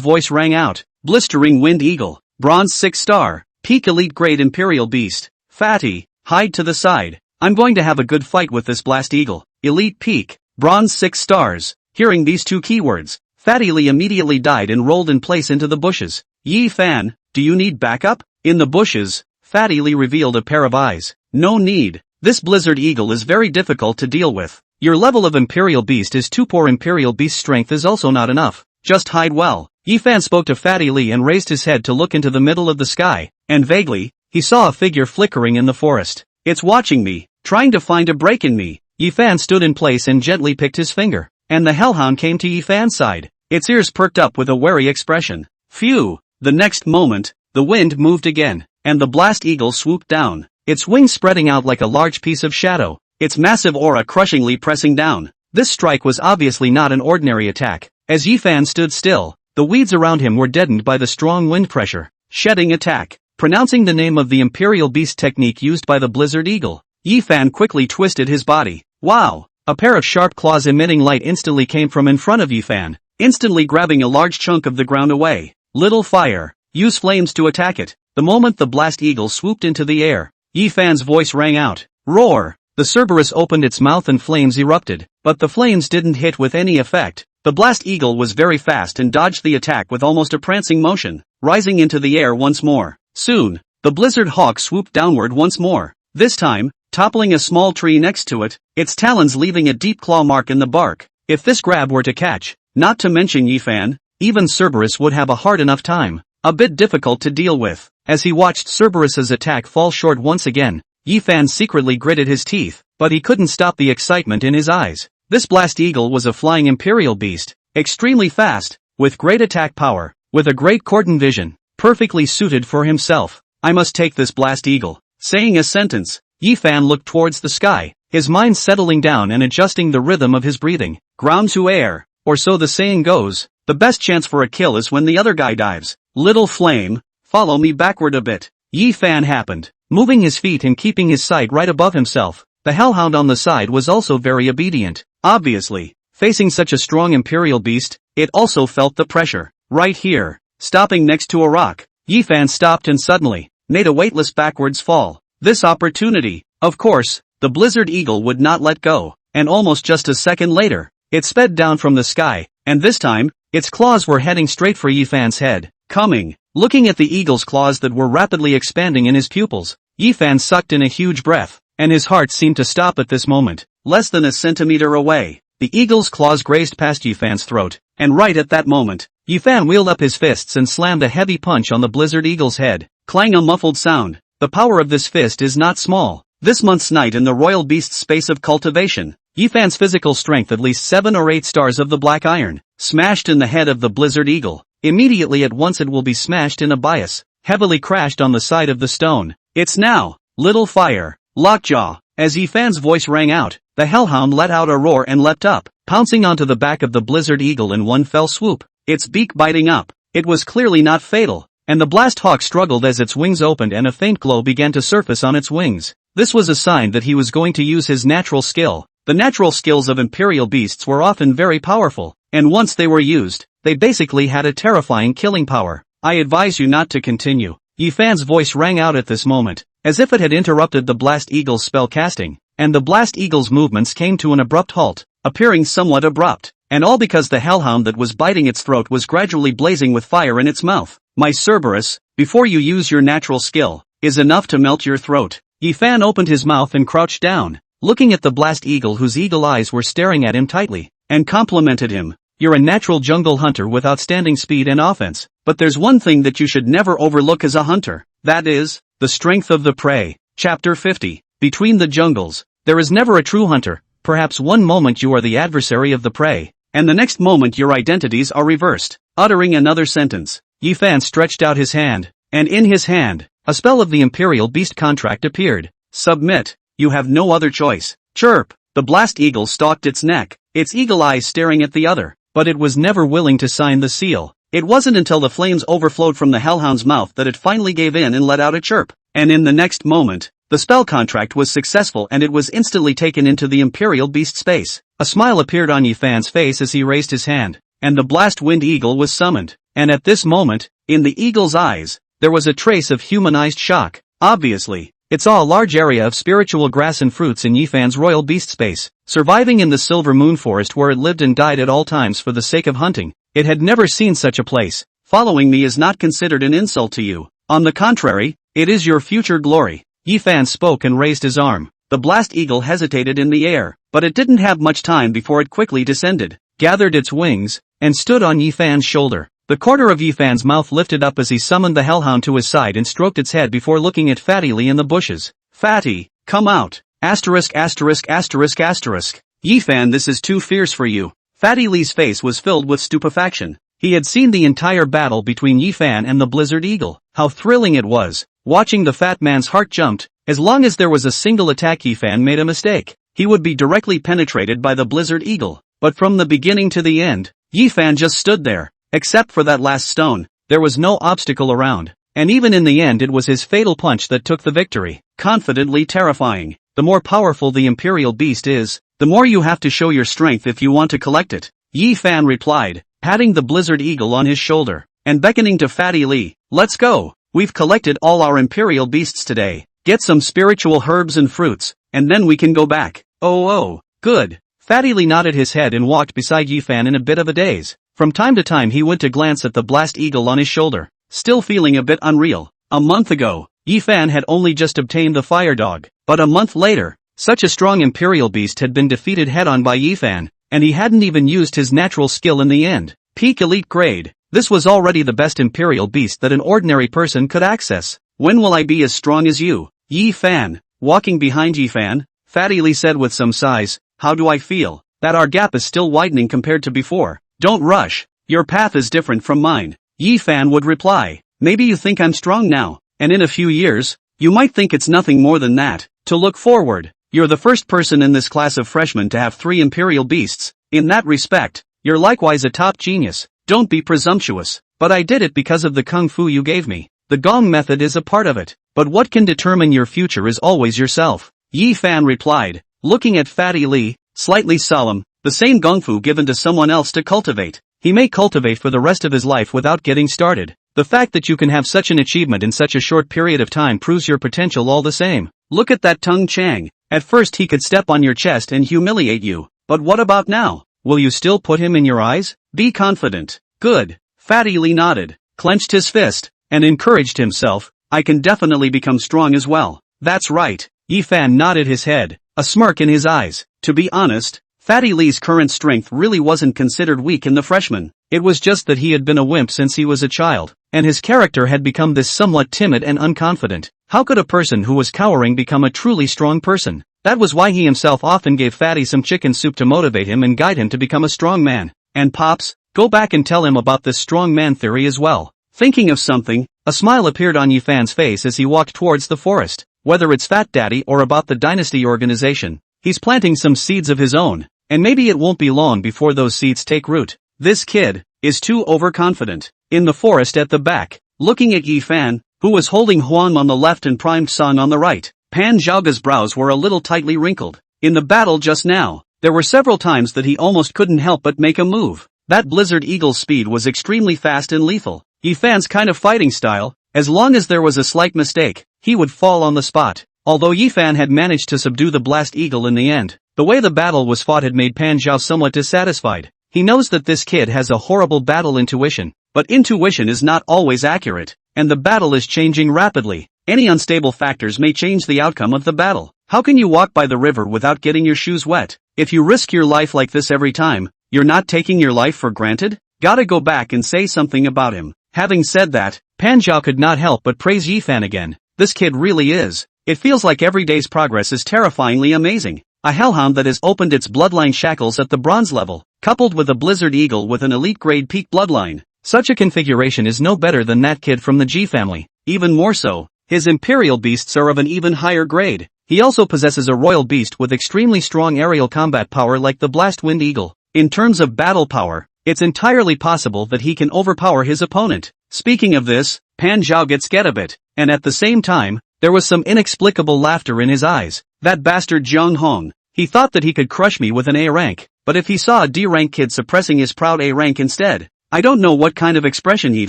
voice rang out. Blistering Wind Eagle, Bronze 6 star, Peak Elite Grade Imperial Beast. Fatty, hide to the side. I'm going to have a good fight with this Blast Eagle. Elite Peak, Bronze 6 stars. Hearing these two keywords, Fatty Lee immediately died and rolled in place into the bushes. Yi Fan, do you need backup? In the bushes, Fatty Lee revealed a pair of eyes. No need. This Blizzard Eagle is very difficult to deal with. Your level of Imperial Beast is too poor. Imperial Beast strength is also not enough. Just hide well. Yi Fan spoke to Fatty Lee and raised his head to look into the middle of the sky, and vaguely, he saw a figure flickering in the forest. It's watching me, trying to find a break in me. Yi Fan stood in place and gently picked his finger, and the hellhound came to Yi Fan's side. Its ears perked up with a wary expression. Phew! The next moment, the wind moved again, and the Blast Eagle swooped down, its wings spreading out like a large piece of shadow, its massive aura crushingly pressing down. This strike was obviously not an ordinary attack. As Yi Fan stood still, the weeds around him were deadened by the strong wind pressure. Shedding attack. Pronouncing the name of the Imperial Beast technique used by the Blizzard Eagle, Yi Fan quickly twisted his body. Wow! A pair of sharp claws emitting light instantly came from in front of Yi Fan, instantly grabbing a large chunk of the ground away. Little fire. Use flames to attack it. The moment the Blast Eagle swooped into the air, Yi Fan's voice rang out. Roar! The Cerberus opened its mouth and flames erupted, but the flames didn't hit with any effect. The blast eagle was very fast and dodged the attack with almost a prancing motion, rising into the air once more. Soon, the blizzard hawk swooped downward once more, this time, toppling a small tree next to it, its talons leaving a deep claw mark in the bark. If this grab were to catch, not to mention Yi Fan, even Cerberus would have a hard enough time. A bit difficult to deal with. As he watched Cerberus's attack fall short once again, Yi Fan secretly gritted his teeth, but he couldn't stop the excitement in his eyes. This blast eagle was a flying imperial beast, extremely fast, with great attack power, with a great cordon vision, perfectly suited for himself. I must take this blast eagle. Saying a sentence, Yi Fan looked towards the sky, his mind settling down and adjusting the rhythm of his breathing. Ground to air, or so the saying goes. The best chance for a kill is when the other guy dives. Little flame, follow me backward a bit. Yi Fan happened, moving his feet and keeping his sight right above himself. The hellhound on the side was also very obedient. Obviously, facing such a strong imperial beast, it also felt the pressure. Right here, stopping next to a rock, Yi Fan stopped and suddenly made a weightless backwards fall. This opportunity, of course, the blizzard eagle would not let go, and almost just a second later, it sped down from the sky, and this time, its claws were heading straight for Yi Fan's head. Coming, looking at the eagle's claws that were rapidly expanding in his pupils, Yi Fan sucked in a huge breath, and his heart seemed to stop at this moment. Less than a centimeter away, the eagle's claws grazed past Yi Fan's throat, and right at that moment, Yi Fan wheeled up his fists and slammed a heavy punch on the blizzard eagle's head. Clang, a muffled sound. The power of this fist is not small. This month's night in the royal beast's space of cultivation, Yi Fan's physical strength at least 7 or 8 stars of the black iron, smashed in the head of the blizzard eagle. Immediately at once it will be smashed in a bias, heavily crashed on the side of the stone. It's now, little fire, lockjaw. As Yi Fan's voice rang out, the hellhound let out a roar and leapt up, pouncing onto the back of the blizzard eagle in one fell swoop, its beak biting up. It was clearly not fatal, and the blast hawk struggled as its wings opened and a faint glow began to surface on its wings. This was a sign that he was going to use his natural skill. The natural skills of imperial beasts were often very powerful, and once they were used, they basically had a terrifying killing power. I advise you not to continue. Yi Fan's voice rang out at this moment, as if it had interrupted the blast eagle's spell casting, and the blast eagle's movements came to an abrupt halt, appearing somewhat abrupt, and all because the hellhound that was biting its throat was gradually blazing with fire in its mouth. My Cerberus, before you use your natural skill, is enough to melt your throat. Yi Fan opened his mouth and crouched down, looking at the blast eagle whose eagle eyes were staring at him tightly, and complimented him. You're a natural jungle hunter with outstanding speed and offense, but there's one thing that you should never overlook as a hunter. That is, the strength of the prey. Chapter 50. Between the jungles, there is never a true hunter. Perhaps one moment you are the adversary of the prey, and the next moment your identities are reversed. Uttering another sentence, Yi Fan stretched out his hand, and in his hand, a spell of the Imperial Beast contract appeared. Submit. You have no other choice. Chirp. The blast eagle stalked its neck, its eagle eyes staring at the other, but it was never willing to sign the seal. It wasn't until the flames overflowed from the hellhound's mouth that it finally gave in and let out a chirp, and in the next moment, the spell contract was successful and it was instantly taken into the Imperial Beast space. A smile appeared on Yi Fan's face as he raised his hand, and the blast wind eagle was summoned, and at this moment, in the eagle's eyes, there was a trace of humanized shock. Obviously, it saw a large area of spiritual grass and fruits in Yi Fan's royal beast space, surviving in the Silver Moon Forest where it lived and died at all times for the sake of hunting. It had never seen such a place. Following me is not considered an insult to you. On the contrary, it is your future glory. Yi Fan spoke and raised his arm. The blast eagle hesitated in the air, but it didn't have much time before it quickly descended, gathered its wings, and stood on Yi Fan's shoulder. The corner of Yi Fan's mouth lifted up as he summoned the hellhound to his side and stroked its head before looking at Fatty Lee in the bushes. Fatty, come out. Asterisk asterisk asterisk asterisk. Yi Fan, this is too fierce for you. Fatty Lee's face was filled with stupefaction. He had seen the entire battle between Yi Fan and the blizzard eagle. How thrilling it was. Watching the fat man's heart jumped. As long as there was a single attack Yi Fan made a mistake, he would be directly penetrated by the blizzard eagle. But from the beginning to the end, Yi Fan just stood there. Except for that last stone, there was no obstacle around, and even in the end it was his fatal punch that took the victory. Confidently terrifying. The more powerful the Imperial Beast is, the more you have to show your strength if you want to collect it. Yi Fan replied, patting the blizzard eagle on his shoulder, and beckoning to Fatty Lee. Let's go. We've collected all our Imperial Beasts today. Get some spiritual herbs and fruits, and then we can go back. Oh, good. Fatty Lee nodded his head and walked beside Yifan in a bit of a daze. From time to time he went to glance at the blast eagle on his shoulder, still feeling a bit unreal. A month ago, Yifan had only just obtained the fire dog, but a month later, such a strong imperial beast had been defeated head-on by Yifan, and he hadn't even used his natural skill in the end. Peak elite grade. This was already the best imperial beast that an ordinary person could access. When will I be as strong as you? Yifan. Walking behind Yifan, Fatty Lee said with some sighs, how do I feel? That our gap is still widening compared to before. Don't rush. Your path is different from mine. Yifan would reply. Maybe you think I'm strong now, and in a few years, you might think it's nothing more than that. To look forward, you're the first person in this class of freshmen to have 3 imperial beasts. In that respect, you're likewise a top genius. Don't be presumptuous. But I did it because of the kung fu you gave me. The gong method is a part of it. But what can determine your future is always yourself. Yifan replied, looking at Fatty Lee, slightly solemn, the same gong fu given to someone else to cultivate. He may cultivate for the rest of his life without getting started. The fact that you can have such an achievement in such a short period of time proves your potential all the same. Look at that Tung Chang. At first he could step on your chest and humiliate you. But what about now? Will you still put him in your eyes? Be confident. Good. Fatty Lee nodded, clenched his fist, and encouraged himself. I can definitely become strong as well. That's right. Yifan nodded his head, a smirk in his eyes. To be honest, Fatty Lee's current strength really wasn't considered weak in the freshman. It was just that he had been a wimp since he was a child, and his character had become this somewhat timid and unconfident. How could a person who was cowering become a truly strong person? That was why he himself often gave Fatty some chicken soup to motivate him and guide him to become a strong man. And Pops, go back and tell him about this strong man theory as well. Thinking of something, a smile appeared on Yifan's face as he walked towards the forest. Whether it's Fat Daddy or about the dynasty organization, he's planting some seeds of his own, and maybe it won't be long before those seeds take root. This kid is too overconfident. In the forest at the back, looking at Yifan, who was holding Huan on the left and primed Song on the right, Pan Zhaoga's brows were a little tightly wrinkled. In the battle just now, there were several times that he almost couldn't help but make a move. That Blizzard Eagle's speed was extremely fast and lethal. Yifan's kind of fighting style, as long as there was a slight mistake, he would fall on the spot. Although Yifan had managed to subdue the Blast Eagle in the end, the way the battle was fought had made Pan Zhao somewhat dissatisfied. He knows that this kid has a horrible battle intuition, but intuition is not always accurate, and the battle is changing rapidly. Any unstable factors may change the outcome of the battle. How can you walk by the river without getting your shoes wet? If you risk your life like this every time, you're not taking your life for granted? Gotta go back and say something about him. Having said that, Pan Zhao could not help but praise Yifan again. This kid really is. It feels like every day's progress is terrifyingly amazing. A hellhound that has opened its bloodline shackles at the bronze level, coupled with a Blizzard Eagle with an elite grade peak bloodline. Such a configuration is no better than that kid from the G family. Even more so, his imperial beasts are of an even higher grade. He also possesses a royal beast with extremely strong aerial combat power like the Blast Wind Eagle. In terms of battle power, it's entirely possible that he can overpower his opponent. Speaking of this, Pan Zhao gets scared a bit, and at the same time, there was some inexplicable laughter in his eyes. That bastard Zhang Hong. He thought that he could crush me with an A rank, but if he saw a D rank kid suppressing his proud A rank instead, I don't know what kind of expression he'd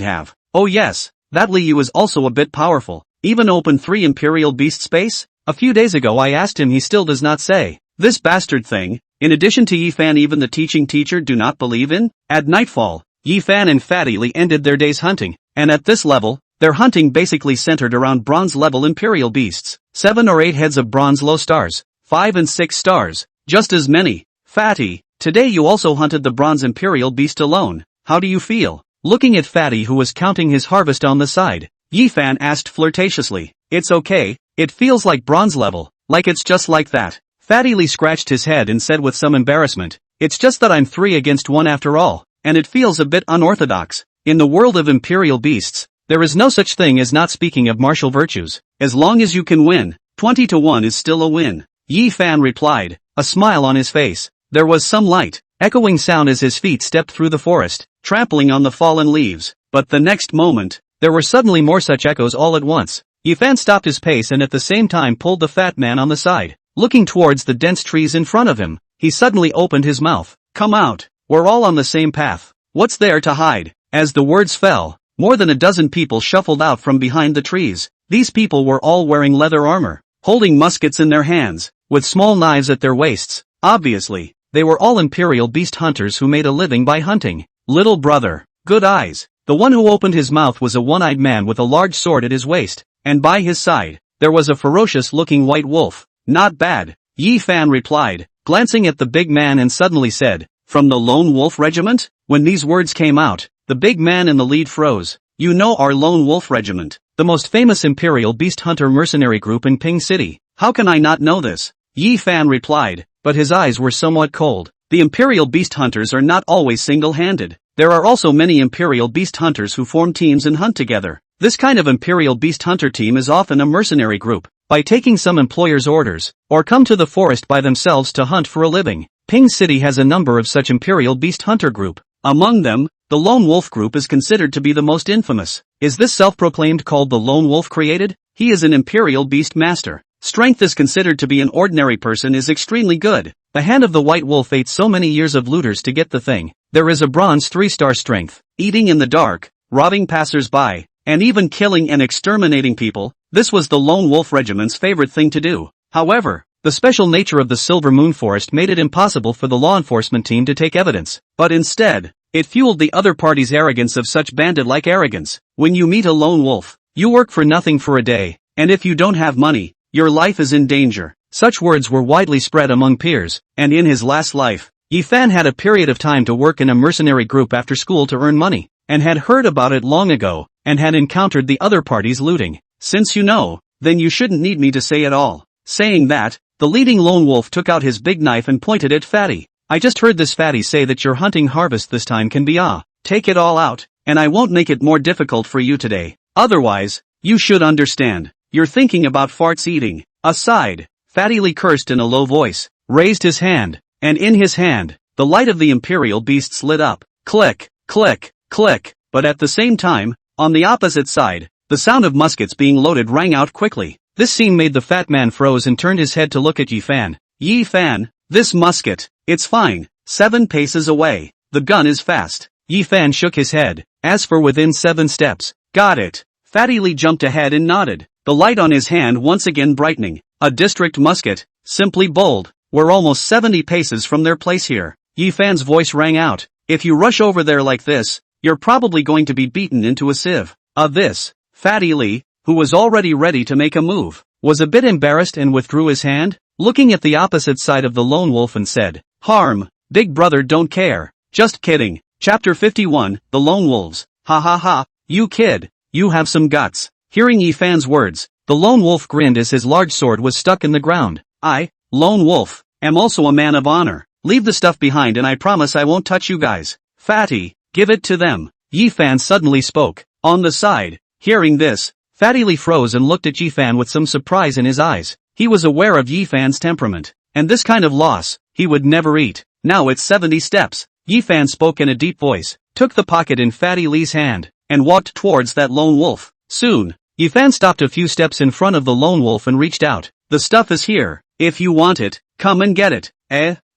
have. Oh yes, that Liu is also a bit powerful. Even open 3 Imperial Beast space? A few days ago I asked him, he still does not say. This bastard thing, in addition to Yifan, even the teaching teacher do not believe in? At nightfall, Yifan and Fatty Lee ended their day's hunting, and at this level, their hunting basically centered around bronze level Imperial Beasts. 7 or 8 heads of bronze low stars, 5 and 6 stars, just as many. Fatty, today you also hunted the bronze Imperial Beast alone. How do you feel? Looking at Fatty, who was counting his harvest on the side, Yifan asked flirtatiously. It's okay, it feels like bronze level, like it's just like that. Fatty Lee scratched his head and said with some embarrassment, it's just that I'm 3 against 1 after all, and it feels a bit unorthodox. In the world of Imperial Beasts, there is no such thing as not speaking of martial virtues. As long as you can win, 20 to 1 is still a win. Yifan replied, a smile on his face. There was some light, echoing sound as his feet stepped through the forest, trampling on the fallen leaves. But the next moment, there were suddenly more such echoes all at once. Yifan stopped his pace and at the same time pulled the fat man on the side. Looking towards the dense trees in front of him, he suddenly opened his mouth. Come out, we're all on the same path. What's there to hide? As the words fell, more than a dozen people shuffled out from behind the trees. These people were all wearing leather armor, holding muskets in their hands, with small knives at their waists. Obviously, they were all imperial beast hunters who made a living by hunting. Little brother, good eyes. The one who opened his mouth was a one-eyed man with a large sword at his waist, and by his side, there was a ferocious-looking white wolf. Not bad, Yi Fan replied, glancing at the big man and suddenly said, "From the Lone Wolf Regiment?" When these words came out, the big man in the lead froze. "You know our Lone Wolf Regiment, the most famous imperial beast hunter mercenary group in Ping City. How can I not know this?" Yi Fan replied, but his eyes were somewhat cold. The imperial beast hunters are not always single-handed. There are also many imperial beast hunters who form teams and hunt together. This kind of imperial beast hunter team is often a mercenary group, by taking some employer's orders, or come to the forest by themselves to hunt for a living. Ping City has a number of such imperial beast hunter group. Among them, the Lone Wolf group is considered to be the most infamous. Is this self-proclaimed called the Lone Wolf created? He is an imperial beast master. Strength is considered to be an ordinary person is extremely good. The hand of the white wolf ate so many years of looters to get the thing. There is a bronze 3-star strength, eating in the dark, robbing passers-by, and even killing and exterminating people. This was the Lone Wolf Regiment's favorite thing to do. However, the special nature of the Silver Moon Forest made it impossible for the law enforcement team to take evidence. But instead, it fueled the other party's arrogance of such bandit-like arrogance. When you meet a lone wolf, you work for nothing for a day, and if you don't have money, your life is in danger. Such words were widely spread among peers, and in his last life, Yi Fan had a period of time to work in a mercenary group after school to earn money, and had heard about it long ago, and had encountered the other parties looting. Since you know, then you shouldn't need me to say it all. Saying that, the leading lone wolf took out his big knife and pointed at Fatty. "I just heard this Fatty say that your hunting harvest this time can be take it all out, and I won't make it more difficult for you today. Otherwise, you should understand. You're thinking about farts eating." Aside, Fatty Lee cursed in a low voice, raised his hand, and in his hand, the light of the imperial beasts lit up. Click, click, click, but at the same time, on the opposite side, the sound of muskets being loaded rang out quickly. This scene made the fat man froze and turned his head to look at Yi Fan. "Yi Fan, this musket, it's fine, 7 paces away. The gun is fast." Yi Fan shook his head. "As for within 7 steps, got it." Fatty Lee jumped ahead and nodded, the light on his hand once again brightening. "A district musket, simply bold. We're almost 70 paces from their place here." Yi Fan's voice rang out. "If you rush over there like this, you're probably going to be beaten into a sieve." This, Fatty Lee, who was already ready to make a move, was a bit embarrassed and withdrew his hand, looking at the opposite side of the lone wolf and said, "Harm, big brother don't care. Just kidding." Chapter 51, The Lone Wolves. "Ha ha ha, you kid, you have some guts." Hearing Yi Fan's words, the lone wolf grinned as his large sword was stuck in the ground. "I, Lone Wolf, am also a man of honor. Leave the stuff behind and I promise I won't touch you guys." "Fatty, give it to them," Yi Fan suddenly spoke. On the side, hearing this, Fatty Lee froze and looked at Yi Fan with some surprise in his eyes. He was aware of Yi Fan's temperament, and this kind of loss, he would never eat. "Now it's 70 steps. Yi Fan spoke in a deep voice, took the pocket in Fatty Lee's hand, and walked towards that lone wolf. Soon, Yi Fan stopped a few steps in front of the lone wolf and reached out. "The stuff is here. If you want it, come and get it."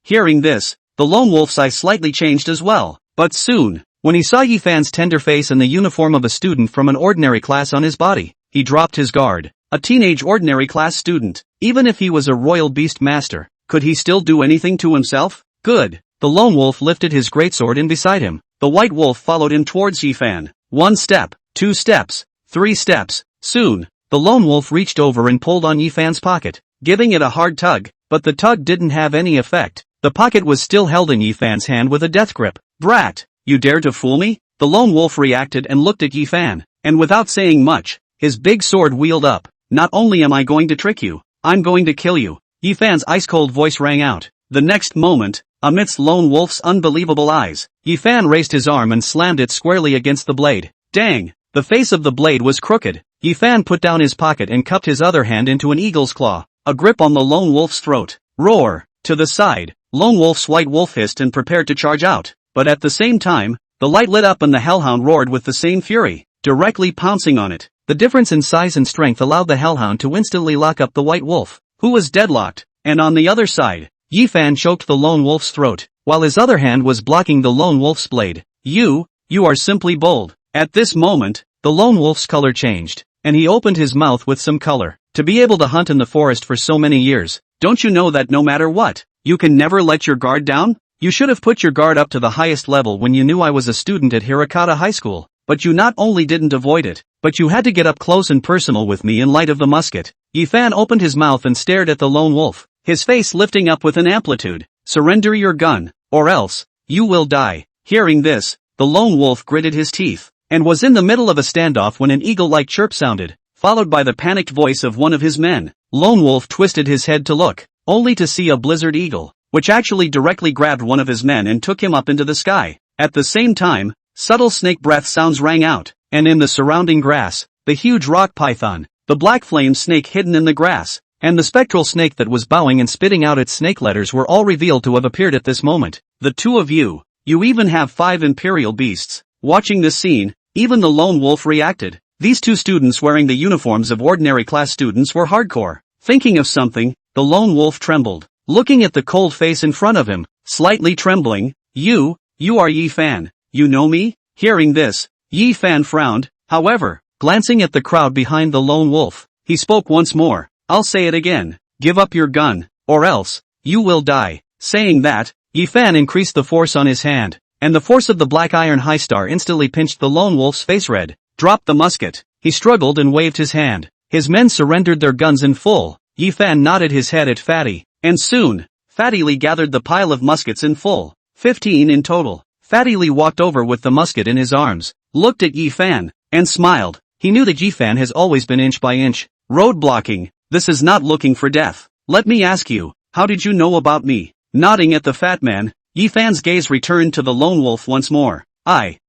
Hearing this, the lone wolf's eye slightly changed as well. But soon, when he saw Yi Fan's tender face and the uniform of a student from an ordinary class on his body, he dropped his guard. A teenage ordinary class student, even if he was a royal beast master, could he still do anything to himself? Good. The lone wolf lifted his greatsword in beside him. The white wolf followed him towards Yi Fan. 1 step, 2 steps, 3 steps. Soon, the lone wolf reached over and pulled on Yi Fan's pocket, giving it a hard tug, but the tug didn't have any effect. The pocket was still held in Yi Fan's hand with a death grip. "Brat, you dare to fool me?" The lone wolf reacted and looked at Yi Fan, and without saying much, his big sword wheeled up. "Not only am I going to trick you, I'm going to kill you." Yi Fan's ice-cold voice rang out. The next moment, amidst Lone Wolf's unbelievable eyes, Yi Fan raised his arm and slammed it squarely against the blade. Dang! The face of the blade was crooked. Yi Fan put down his pocket and cupped his other hand into an eagle's claw, a grip on the Lone Wolf's throat. Roar! To the side, Lone Wolf's white wolf hissed and prepared to charge out, but at the same time, the light lit up and the hellhound roared with the same fury, directly pouncing on it. The difference in size and strength allowed the hellhound to instantly lock up the white wolf, who was deadlocked, and on the other side, Yi Fan choked the lone wolf's throat, while his other hand was blocking the lone wolf's blade. You are simply bold." At this moment, the lone wolf's color changed. and he opened his mouth with some color. To be able to hunt in the forest for so many years, don't you know that no matter what, you can never let your guard down? You should have put your guard up to the highest level when you knew I was a student at Hirakata High School, but you not only didn't avoid it, but you had to get up close and personal with me in light of the musket. Yifan opened his mouth and stared at the lone wolf, his face lifting up with an amplitude. Surrender your gun, or else, you will die. Hearing this, the lone wolf gritted his teeth, and was in the middle of a standoff when an eagle-like chirp sounded, followed by the panicked voice of one of his men. Lone wolf twisted his head to look, only to see a blizzard eagle, which actually directly grabbed one of his men and took him up into the sky. At the same time, subtle snake breath sounds rang out, and in the surrounding grass, the huge rock python, the black flame snake hidden in the grass, and the spectral snake that was bowing and spitting out its snake letters were all revealed to have appeared at this moment. The two of you even have 5 imperial beasts. Watching this scene, even the lone wolf reacted. These two students wearing the uniforms of ordinary class students were hardcore. Thinking of something, the lone wolf trembled, looking at the cold face in front of him, slightly trembling. You are Yifan. You know me? Hearing this, Yifan frowned, however, glancing at the crowd behind the lone wolf, he spoke once more. I'll say it again, give up your gun, or else, you will die. Saying that, Yifan increased the force on his hand, and the force of the black iron high star instantly pinched the lone wolf's face red. Dropped the musket. He struggled and waved his hand. His men surrendered their guns in full. Yifan nodded his head at Fatty, and soon, Fatty Lee gathered the pile of muskets in full. 15 in total. Fatty Lee walked over with the musket in his arms, looked at Yifan, and smiled. He knew that Yifan has always been inch by inch. Road blocking. This is not looking for death. Let me ask you, how did you know about me? Nodding at the fat man, Yifan's gaze returned to the lone wolf once more.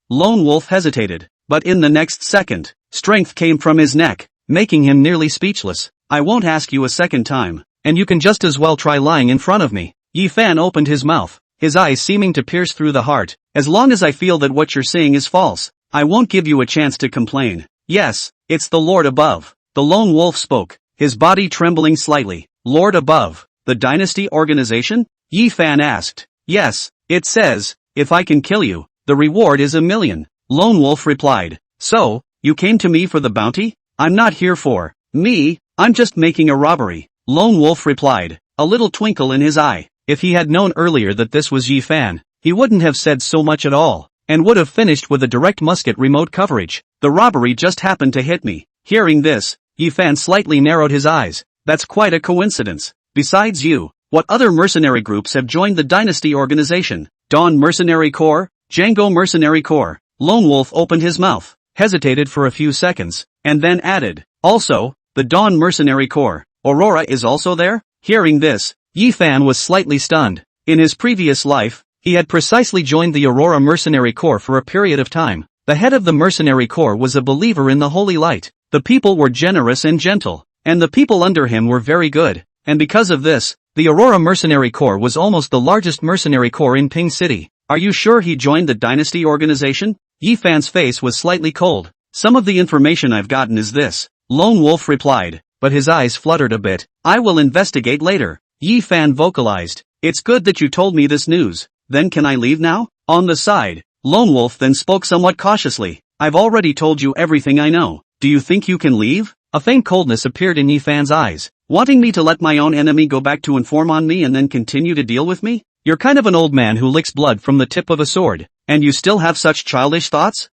Lone wolf hesitated, but in the next second, strength came from his neck, making him nearly speechless. I won't ask you a second time, and you can just as well try lying in front of me. Yifan opened his mouth, his eyes seeming to pierce through the heart. As long as I feel that what you're saying is false, I won't give you a chance to complain. Yes, it's the Lord above. The lone wolf spoke, his body trembling slightly. Lord above, the dynasty organization? Yifan asked. Yes, it says, if I can kill you, the reward is 1 million. Lone wolf replied. So, you came to me for the bounty? I'm not here for me, I'm just making a robbery. Lone wolf replied, a little twinkle in his eye. If he had known earlier that this was Yifan, he wouldn't have said so much at all, and would have finished with a direct musket remote coverage. The robbery just happened to hit me. Hearing this, Yifan slightly narrowed his eyes. That's quite a coincidence. Besides you, what other mercenary groups have joined the dynasty organization? Dawn Mercenary Corps? Django Mercenary Corps? Lone wolf opened his mouth, hesitated for a few seconds, and then added, also, the Dawn Mercenary Corps. Aurora is also there? Hearing this, Yifan was slightly stunned. In his previous life, he had precisely joined the Aurora Mercenary Corps for a period of time. The head of the Mercenary Corps was a believer in the holy light. The people were generous and gentle, and the people under him were very good, and because of this, the Aurora Mercenary Corps was almost the largest mercenary corps in Ping City. Are you sure he joined the dynasty organization? Yifan's face was slightly cold. Some of the information I've gotten is this, Lone Wolf replied, but his eyes fluttered a bit. I will investigate later. Yifan vocalized. It's good that you told me this news. Then can I leave now? On the side, Lone Wolf then spoke somewhat cautiously. I've already told you everything I know. Do you think you can leave? A faint coldness appeared in Yifan's eyes. Wanting me to let my own enemy go back to inform on me and then continue to deal with me? You're kind of an old man who licks blood from the tip of a sword, and you still have such childish thoughts?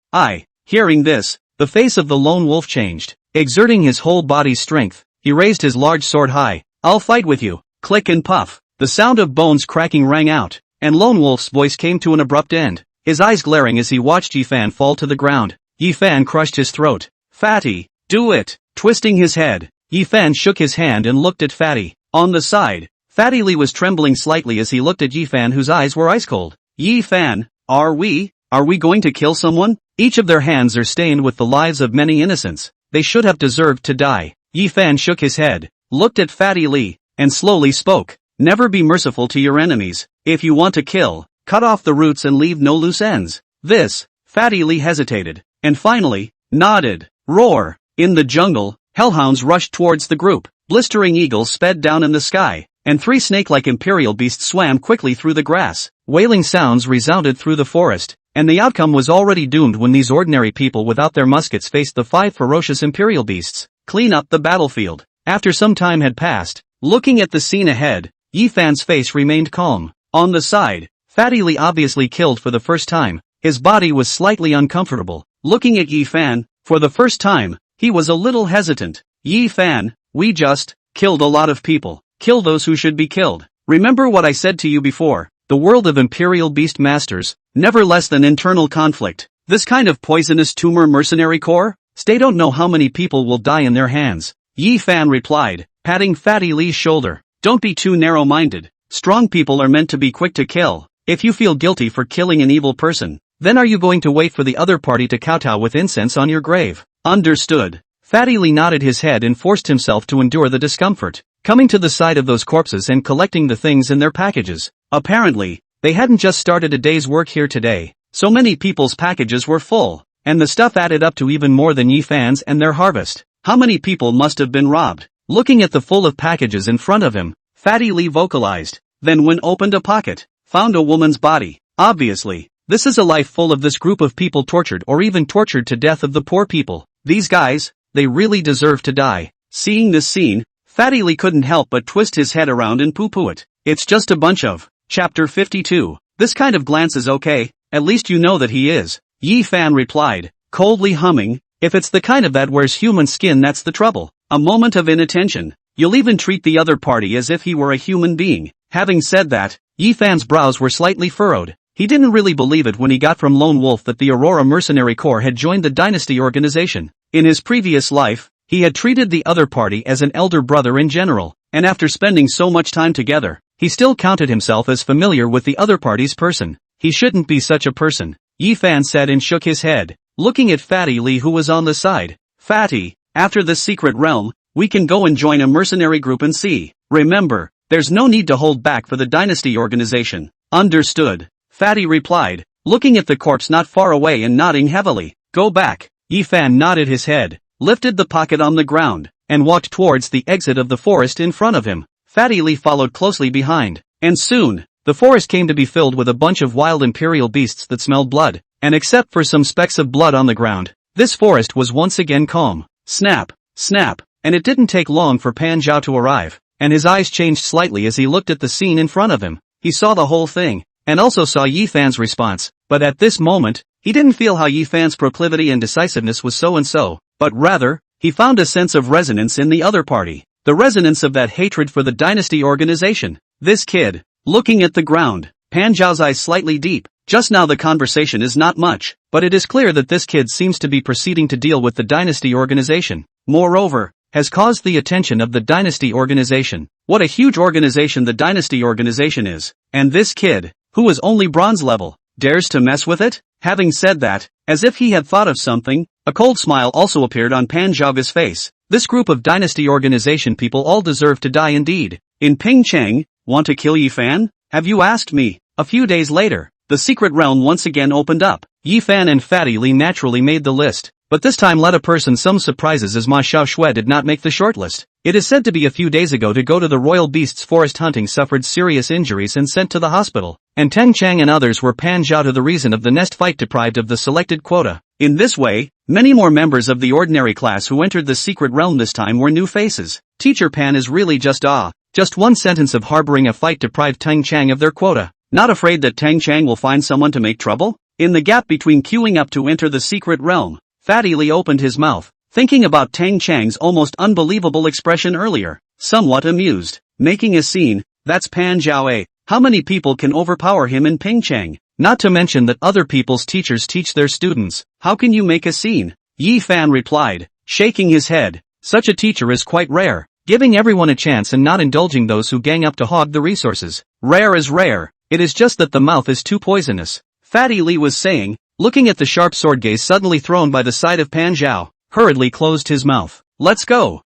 Hearing this, the face of the lone wolf changed. Exerting his whole body's strength, he raised his large sword high. I'll fight with you. Click and puff. The sound of bones cracking rang out, and Lone Wolf's voice came to an abrupt end, his eyes glaring as he watched Yifan fall to the ground. Yifan crushed his throat. Fatty, do it! Twisting his head, Yifan shook his hand and looked at Fatty. On the side, Fatty Lee was trembling slightly as he looked at Yifan, whose eyes were ice cold. Yifan, are we going to kill someone? Each of their hands are stained with the lives of many innocents. They should have deserved to die. Yifan shook his head, looked at Fatty Lee, and slowly spoke. Never be merciful to your enemies. If you want to kill, cut off the roots and leave no loose ends. This, Fatty Lee hesitated, and finally, nodded. Roar! In the jungle, hellhounds rushed towards the group. Blistering eagles sped down in the sky, and 3 snake-like imperial beasts swam quickly through the grass. Wailing sounds resounded through the forest, and the outcome was already doomed when these ordinary people without their muskets faced the 5 ferocious imperial beasts. Clean up the battlefield. After some time had passed, looking at the scene ahead, Yi Fan's face remained calm. On the side, Fatty Lee obviously killed for the first time. His body was slightly uncomfortable. Looking at Yi Fan, for the first time, he was a little hesitant. Yi Fan, we just killed a lot of people. Kill those who should be killed. Remember what I said to you before, the world of Imperial Beast Masters, never less than internal conflict. This kind of poisonous tumor mercenary corps? They don't know how many people will die in their hands. Yi Fan replied, patting Fatty Lee's shoulder. Don't be too narrow-minded. Strong people are meant to be quick to kill. If you feel guilty for killing an evil person, then are you going to wait for the other party to kowtow with incense on your grave? Understood. Fatty Lee nodded his head and forced himself to endure the discomfort, coming to the side of those corpses and collecting the things in their packages. Apparently, they hadn't just started a day's work here today. So many people's packages were full, and the stuff added up to even more than Yi Fan's and their harvest. How many people must have been robbed? Looking at the full of packages in front of him, Fatty Lee vocalized. Then when opened a pocket, found a woman's body. Obviously, this is a life full of this group of people tortured or even tortured to death of the poor people. These guys, they really deserve to die. Seeing this scene, Fatty Lee couldn't help but twist his head around and poo-poo it. It's just a bunch of. Chapter 52. This kind of glance is okay, at least you know that he is. Yi Fan replied, coldly humming, if it's the kind of that wears human skin that's the trouble. A moment of inattention. You'll even treat the other party as if he were a human being. Having said that, Yi Fan's brows were slightly furrowed. He didn't really believe it when he got from Lone Wolf that the Aurora Mercenary Corps had joined the Dynasty organization. In his previous life, he had treated the other party as an elder brother in general, and after spending so much time together, he still counted himself as familiar with the other party's person. He shouldn't be such a person, Yi Fan said and shook his head, looking at Fatty Lee who was on the side. Fatty, after this secret realm, we can go and join a mercenary group and see. Remember, there's no need to hold back for the Dynasty organization. Understood, Fatty replied, looking at the corpse not far away and nodding heavily. Go back. Yi Fan nodded his head, lifted the pocket on the ground, and walked towards the exit of the forest in front of him. Fatty Lee followed closely behind, and soon, the forest came to be filled with a bunch of wild imperial beasts that smelled blood, and except for some specks of blood on the ground, this forest was once again calm. Snap, snap, and it didn't take long for Pan Zhao to arrive, and his eyes changed slightly as he looked at the scene in front of him. He saw the whole thing, and also saw Yi Fan's response, but at this moment, he didn't feel how Yi Fan's proclivity and decisiveness was so-and-so, but rather, he found a sense of resonance in the other party, the resonance of that hatred for the Dynasty organization. This kid, looking at the ground, Pan Zhao's eyes slightly deep. Just now the conversation is not much, but it is clear that this kid seems to be proceeding to deal with the Dynasty organization. Moreover, has caused the attention of the Dynasty organization. What a huge organization the Dynasty organization is. And this kid, who is only bronze level, dares to mess with it? Having said that, as if he had thought of something, a cold smile also appeared on Pan Zhao's face. This group of Dynasty organization people all deserve to die indeed. In Pingcheng, want to kill Yi Fan? Have you asked me? A few days later, the secret realm once again opened up. Yi Fan and Fatty Lee naturally made the list, but this time let a person some surprises as Ma Xiaoshui did not make the shortlist. It is said to be a few days ago to go to the Royal Beasts Forest hunting suffered serious injuries and sent to the hospital, and Teng Chang and others were Pan Zhao to the reason of the nest fight deprived of the selected quota. In this way, many more members of the ordinary class who entered the secret realm this time were new faces. Teacher Pan is really just one sentence of harboring a fight deprived Teng Chang of their quota. Not afraid that Teng Chang will find someone to make trouble? In the gap between queuing up to enter the secret realm, Fatty Lee opened his mouth, thinking about Teng Chang's almost unbelievable expression earlier, somewhat amused. Making a scene, that's Pan Zhao. How many people can overpower him in Pingcheng? Not to mention that other people's teachers teach their students. How can you make a scene? Yi Fan replied, shaking his head. Such a teacher is quite rare, giving everyone a chance and not indulging those who gang up to hog the resources. Rare is rare. It is just that the mouth is too poisonous. Fatty Lee was saying, looking at the sharp sword gaze suddenly thrown by the side of Pan Zhao, hurriedly closed his mouth. Let's go,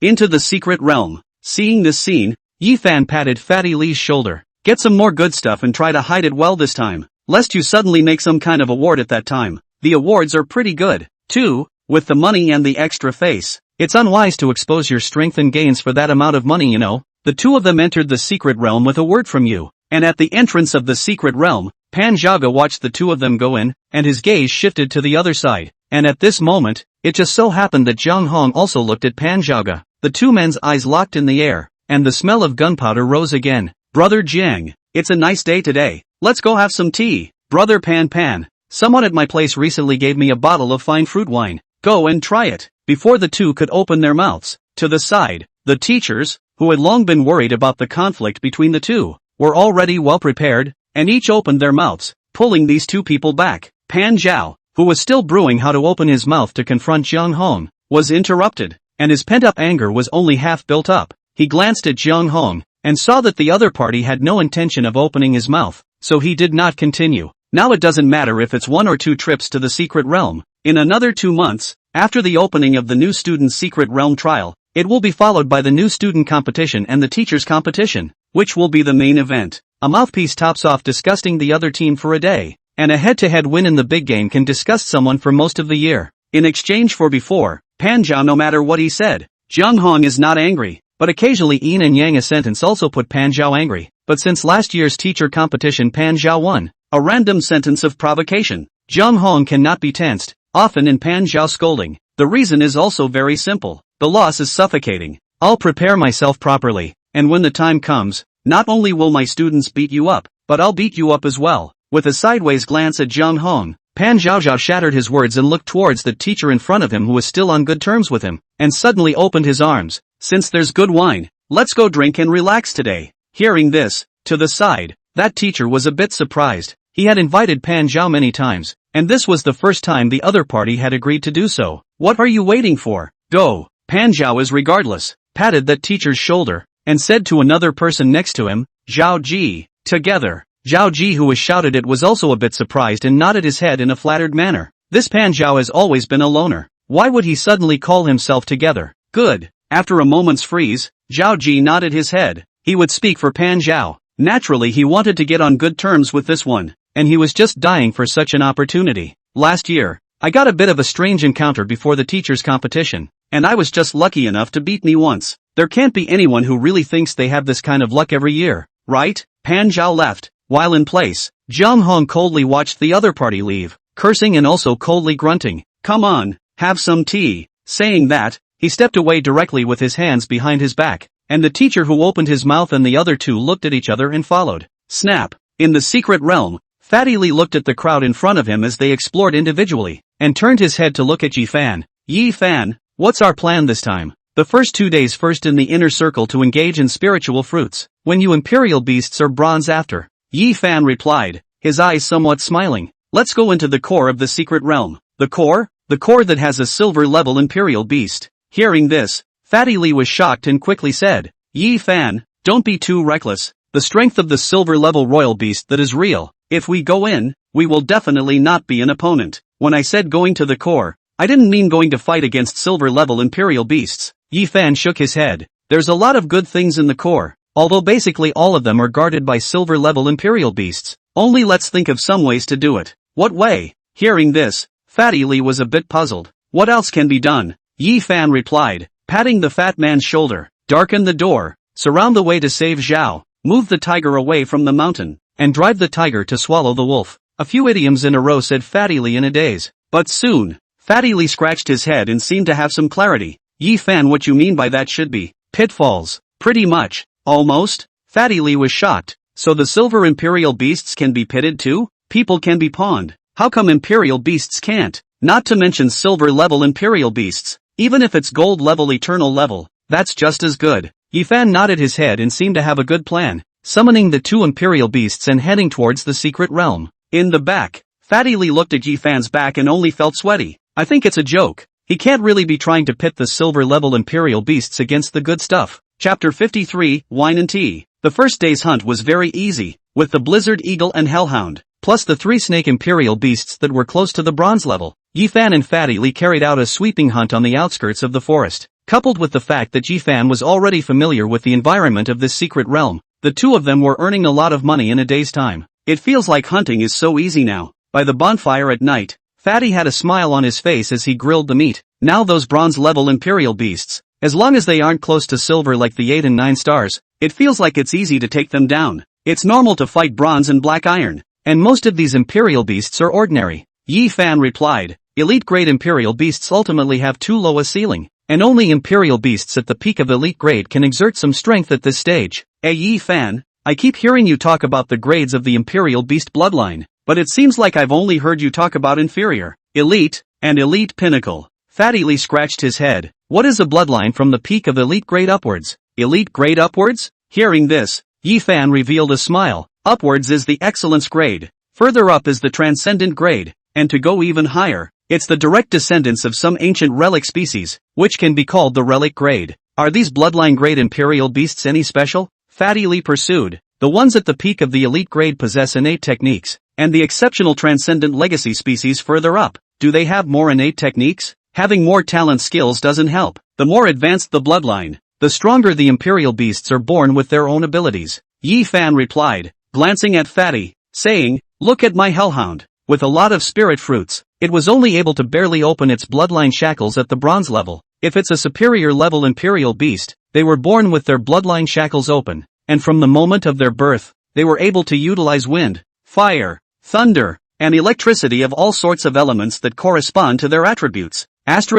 into the secret realm. Seeing this scene, Yi Fan patted Fatty Lee's shoulder. Get some more good stuff and try to hide it well this time, lest you suddenly make some kind of award at that time. The awards are pretty good, too, with the money and the extra face. It's unwise to expose your strength and gains for that amount of money, you know. The two of them entered the secret realm with a word from you. And at the entrance of the secret realm, Pan Zhaoge watched the two of them go in, and his gaze shifted to the other side, and at this moment, it just so happened that Jiang Hong also looked at Pan Zhaoge. The two men's eyes locked in the air, and the smell of gunpowder rose again. Brother Jiang, it's a nice day today, let's go have some tea. Brother Pan, someone at my place recently gave me a bottle of fine fruit wine, go and try it. Before the two could open their mouths, to the side, the teachers, who had long been worried about the conflict between the two, were already well prepared, and each opened their mouths, pulling these two people back. Pan Zhao, who was still brewing how to open his mouth to confront Jiang Hong, was interrupted, and his pent-up anger was only half built up. He glanced at Jiang Hong, and saw that the other party had no intention of opening his mouth, so he did not continue. Now it doesn't matter if it's 1 or 2 trips to the secret realm. In another 2 months, after the opening of the new student's secret realm trial, it will be followed by the new student competition and the teacher's competition, which will be the main event. A mouthpiece tops off disgusting the other team for a day, and a head-to-head win in the big game can disgust someone for most of the year. In exchange for before, Pan Zhao, no matter what he said, Jiang Hong is not angry, but occasionally yin and yang a sentence also put Pan Zhao angry. But since last year's teacher competition Pan Zhao won, a random sentence of provocation, Jiang Hong cannot be tensed, often in Pan Zhao scolding. The reason is also very simple, the loss is suffocating. I'll prepare myself properly, and when the time comes, not only will my students beat you up, but I'll beat you up as well. With a sideways glance at Jiang Hong, Pan Zhao shattered his words and looked towards the teacher in front of him who was still on good terms with him, and suddenly opened his arms. Since there's good wine, let's go drink and relax today. Hearing this, to the side, that teacher was a bit surprised. He had invited Pan Zhao many times, and this was the first time the other party had agreed to do so. What are you waiting for? Go. Pan Zhao is regardless, patted that teacher's shoulder, and said to another person next to him, Zhao Ji. Together. Zhao Ji, who was shouted at, was also a bit surprised and nodded his head in a flattered manner. This Pan Zhao has always been a loner. Why would he suddenly call himself together? Good. After a moment's freeze, Zhao Ji nodded his head. He would speak for Pan Zhao. Naturally he wanted to get on good terms with this one, and he was just dying for such an opportunity. Last year, I got a bit of a strange encounter before the teacher's competition, and I was just lucky enough to beat me once. There can't be anyone who really thinks they have this kind of luck every year, right? Pan Zhao left. While in place, Jiang Hong coldly watched the other party leave, cursing and also coldly grunting. Come on, have some tea. Saying that, he stepped away directly with his hands behind his back, and the teacher who opened his mouth and the other two looked at each other and followed. Snap. In the secret realm, Fatty Li looked at the crowd in front of him as they explored individually, and turned his head to look at Yi Fan. Yi Fan, what's our plan this time? The first 2 days first in the inner circle to engage in spiritual fruits, when you imperial beasts are bronze after. Yi Fan replied, his eyes somewhat smiling. Let's go into the core of the secret realm. The core? The core that has a silver level imperial beast. Hearing this, Fatty Li was shocked and quickly said, Yi Fan, don't be too reckless. The strength of the silver level royal beast that is real. If we go in, we will definitely not be an opponent. When I said going to the core, I didn't mean going to fight against silver level imperial beasts. Yi Fan shook his head. There's a lot of good things in the core, although basically all of them are guarded by silver level imperial beasts. Only let's think of some ways to do it. What way? Hearing this, Fatty Li was a bit puzzled. What else can be done? Yi Fan replied, patting the fat man's shoulder. Darken the door, surround the way to save Zhao, move the tiger away from the mountain, and drive the tiger to swallow the wolf. A few idioms in a row, said Fatty Li in a daze. But soon, Fatty Li scratched his head and seemed to have some clarity. Yi Fan, what you mean by that should be pitfalls. Pretty much. Almost? Fatty Li was shocked. So the silver imperial beasts can be pitted too? People can be pawned. How come imperial beasts can't? Not to mention silver level imperial beasts. Even if it's gold level eternal level, that's just as good. Yi Fan nodded his head and seemed to have a good plan, summoning the 2 imperial beasts and heading towards the secret realm. In the back, Fatty Li looked at Yi Fan's back and only felt sweaty. I think it's a joke. He can't really be trying to pit the silver level imperial beasts against the good stuff. Chapter 53, Wine and Tea. The first day's hunt was very easy, with the Blizzard Eagle and Hellhound, plus the 3 snake imperial beasts that were close to the bronze level. Yi Fan and Fatty Li carried out a sweeping hunt on the outskirts of the forest. Coupled with the fact that Yi Fan was already familiar with the environment of this secret realm, the two of them were earning a lot of money in a day's time. It feels like hunting is so easy now. By the bonfire at night, Fatty had a smile on his face as he grilled the meat. Now those bronze level imperial beasts, as long as they aren't close to silver like the 8 and 9 stars, it feels like it's easy to take them down. It's normal to fight bronze and black iron. and most of these imperial beasts are ordinary. Yi Fan replied, elite grade imperial beasts ultimately have too low a ceiling, and only imperial beasts at the peak of elite grade can exert some strength at this stage. Yi Fan, I keep hearing you talk about the grades of the imperial beast bloodline, but it seems like I've only heard you talk about inferior, elite, and elite pinnacle. Fatty Lee scratched his head. What is a bloodline from the peak of elite grade upwards? Elite grade upwards? Hearing this, Yi Fan revealed a smile. Upwards is the excellence grade. Further up is the transcendent grade, and to go even higher, it's the direct descendants of some ancient relic species, which can be called the relic grade. Are these bloodline grade imperial beasts any special? Fatty Lee pursued. The ones at the peak of the elite grade possess innate techniques, and the exceptional transcendent legacy species further up. Do they have more innate techniques? Having more talent skills doesn't help. The more advanced the bloodline, the stronger the imperial beasts are born with their own abilities. Yi Fan replied, glancing at Fatty, saying, look at my hellhound. With a lot of spirit fruits, it was only able to barely open its bloodline shackles at the bronze level. If it's a superior level imperial beast, they were born with their bloodline shackles open, and from the moment of their birth, they were able to utilize wind, fire, thunder, and electricity of all sorts of elements that correspond to their attributes. That's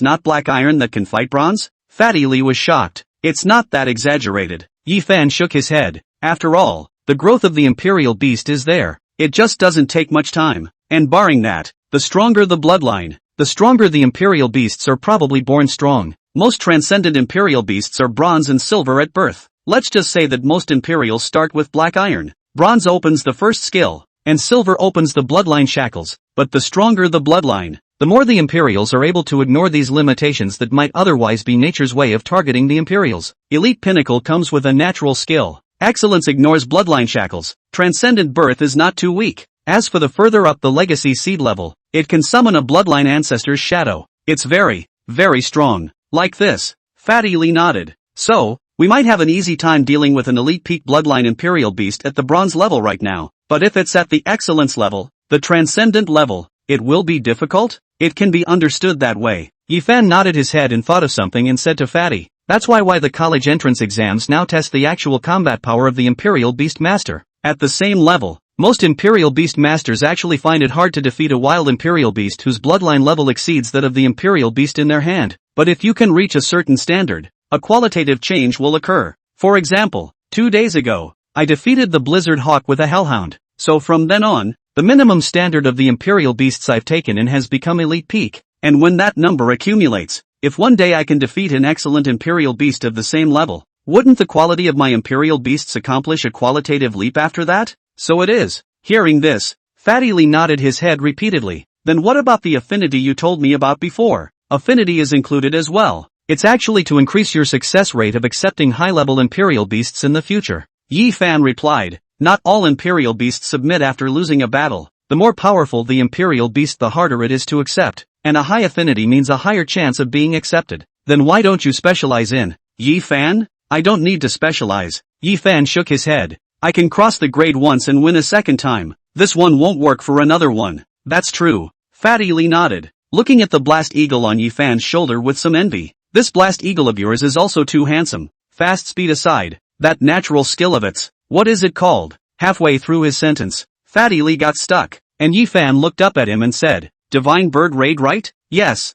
not black iron that can fight bronze? Fatty Lee was shocked. It's not that exaggerated. Yi Fan shook his head. After all, the growth of the imperial beast is there. It just doesn't take much time. And barring that, the stronger the bloodline, the stronger the imperial beasts are probably born strong. Most transcendent imperial beasts are bronze and silver at birth. Let's just say that most imperials start with black iron. Bronze opens the first skill, and silver opens the bloodline shackles. But the stronger the bloodline, the more the Imperials are able to ignore these limitations that might otherwise be nature's way of targeting the Imperials. Elite Pinnacle comes with a natural skill. Excellence ignores bloodline shackles. Transcendent birth is not too weak. As for the further up the legacy seed level, it can summon a bloodline ancestor's shadow. It's very, very strong. Like this. Fatty Lee nodded. So, we might have an easy time dealing with an elite peak bloodline Imperial beast at the bronze level right now. But if it's at the excellence level, the transcendent level, it will be difficult? It can be understood that way. Yi Fan nodded his head and thought of something and said to Fatty, that's why the college entrance exams now test the actual combat power of the Imperial Beast Master. At the same level, most Imperial Beast Masters actually find it hard to defeat a wild Imperial Beast whose bloodline level exceeds that of the Imperial Beast in their hand. But if you can reach a certain standard, a qualitative change will occur. For example, 2 days ago, I defeated the Blizzard Hawk with a Hellhound. So from then on, the minimum standard of the Imperial Beasts I've taken in has become Elite Peak. And when that number accumulates, if one day I can defeat an excellent Imperial Beast of the same level, wouldn't the quality of my Imperial Beasts accomplish a qualitative leap after that? So it is. Hearing this, Fatty Lee nodded his head repeatedly. Then what about the affinity you told me about before? Affinity is included as well. It's actually to increase your success rate of accepting high-level Imperial Beasts in the future. Yi Fan replied. Not all Imperial Beasts submit after losing a battle. The more powerful the Imperial Beast, the harder it is to accept, and a high affinity means a higher chance of being accepted. Then why don't you specialize in? Yi Fan? I don't need to specialize. Yi Fan shook his head. I can cross the grade once and win a second time. This one won't work for another one. That's true. Fatty Lee nodded, looking at the blast eagle on Yi Fan's shoulder with some envy. This blast eagle of yours is also too handsome. Fast speed aside, that natural skill of its, what is it called? Halfway through his sentence, Fatty Lee got stuck, and Yi Fan looked up at him and said, Divine Bird Raid, right? Yes.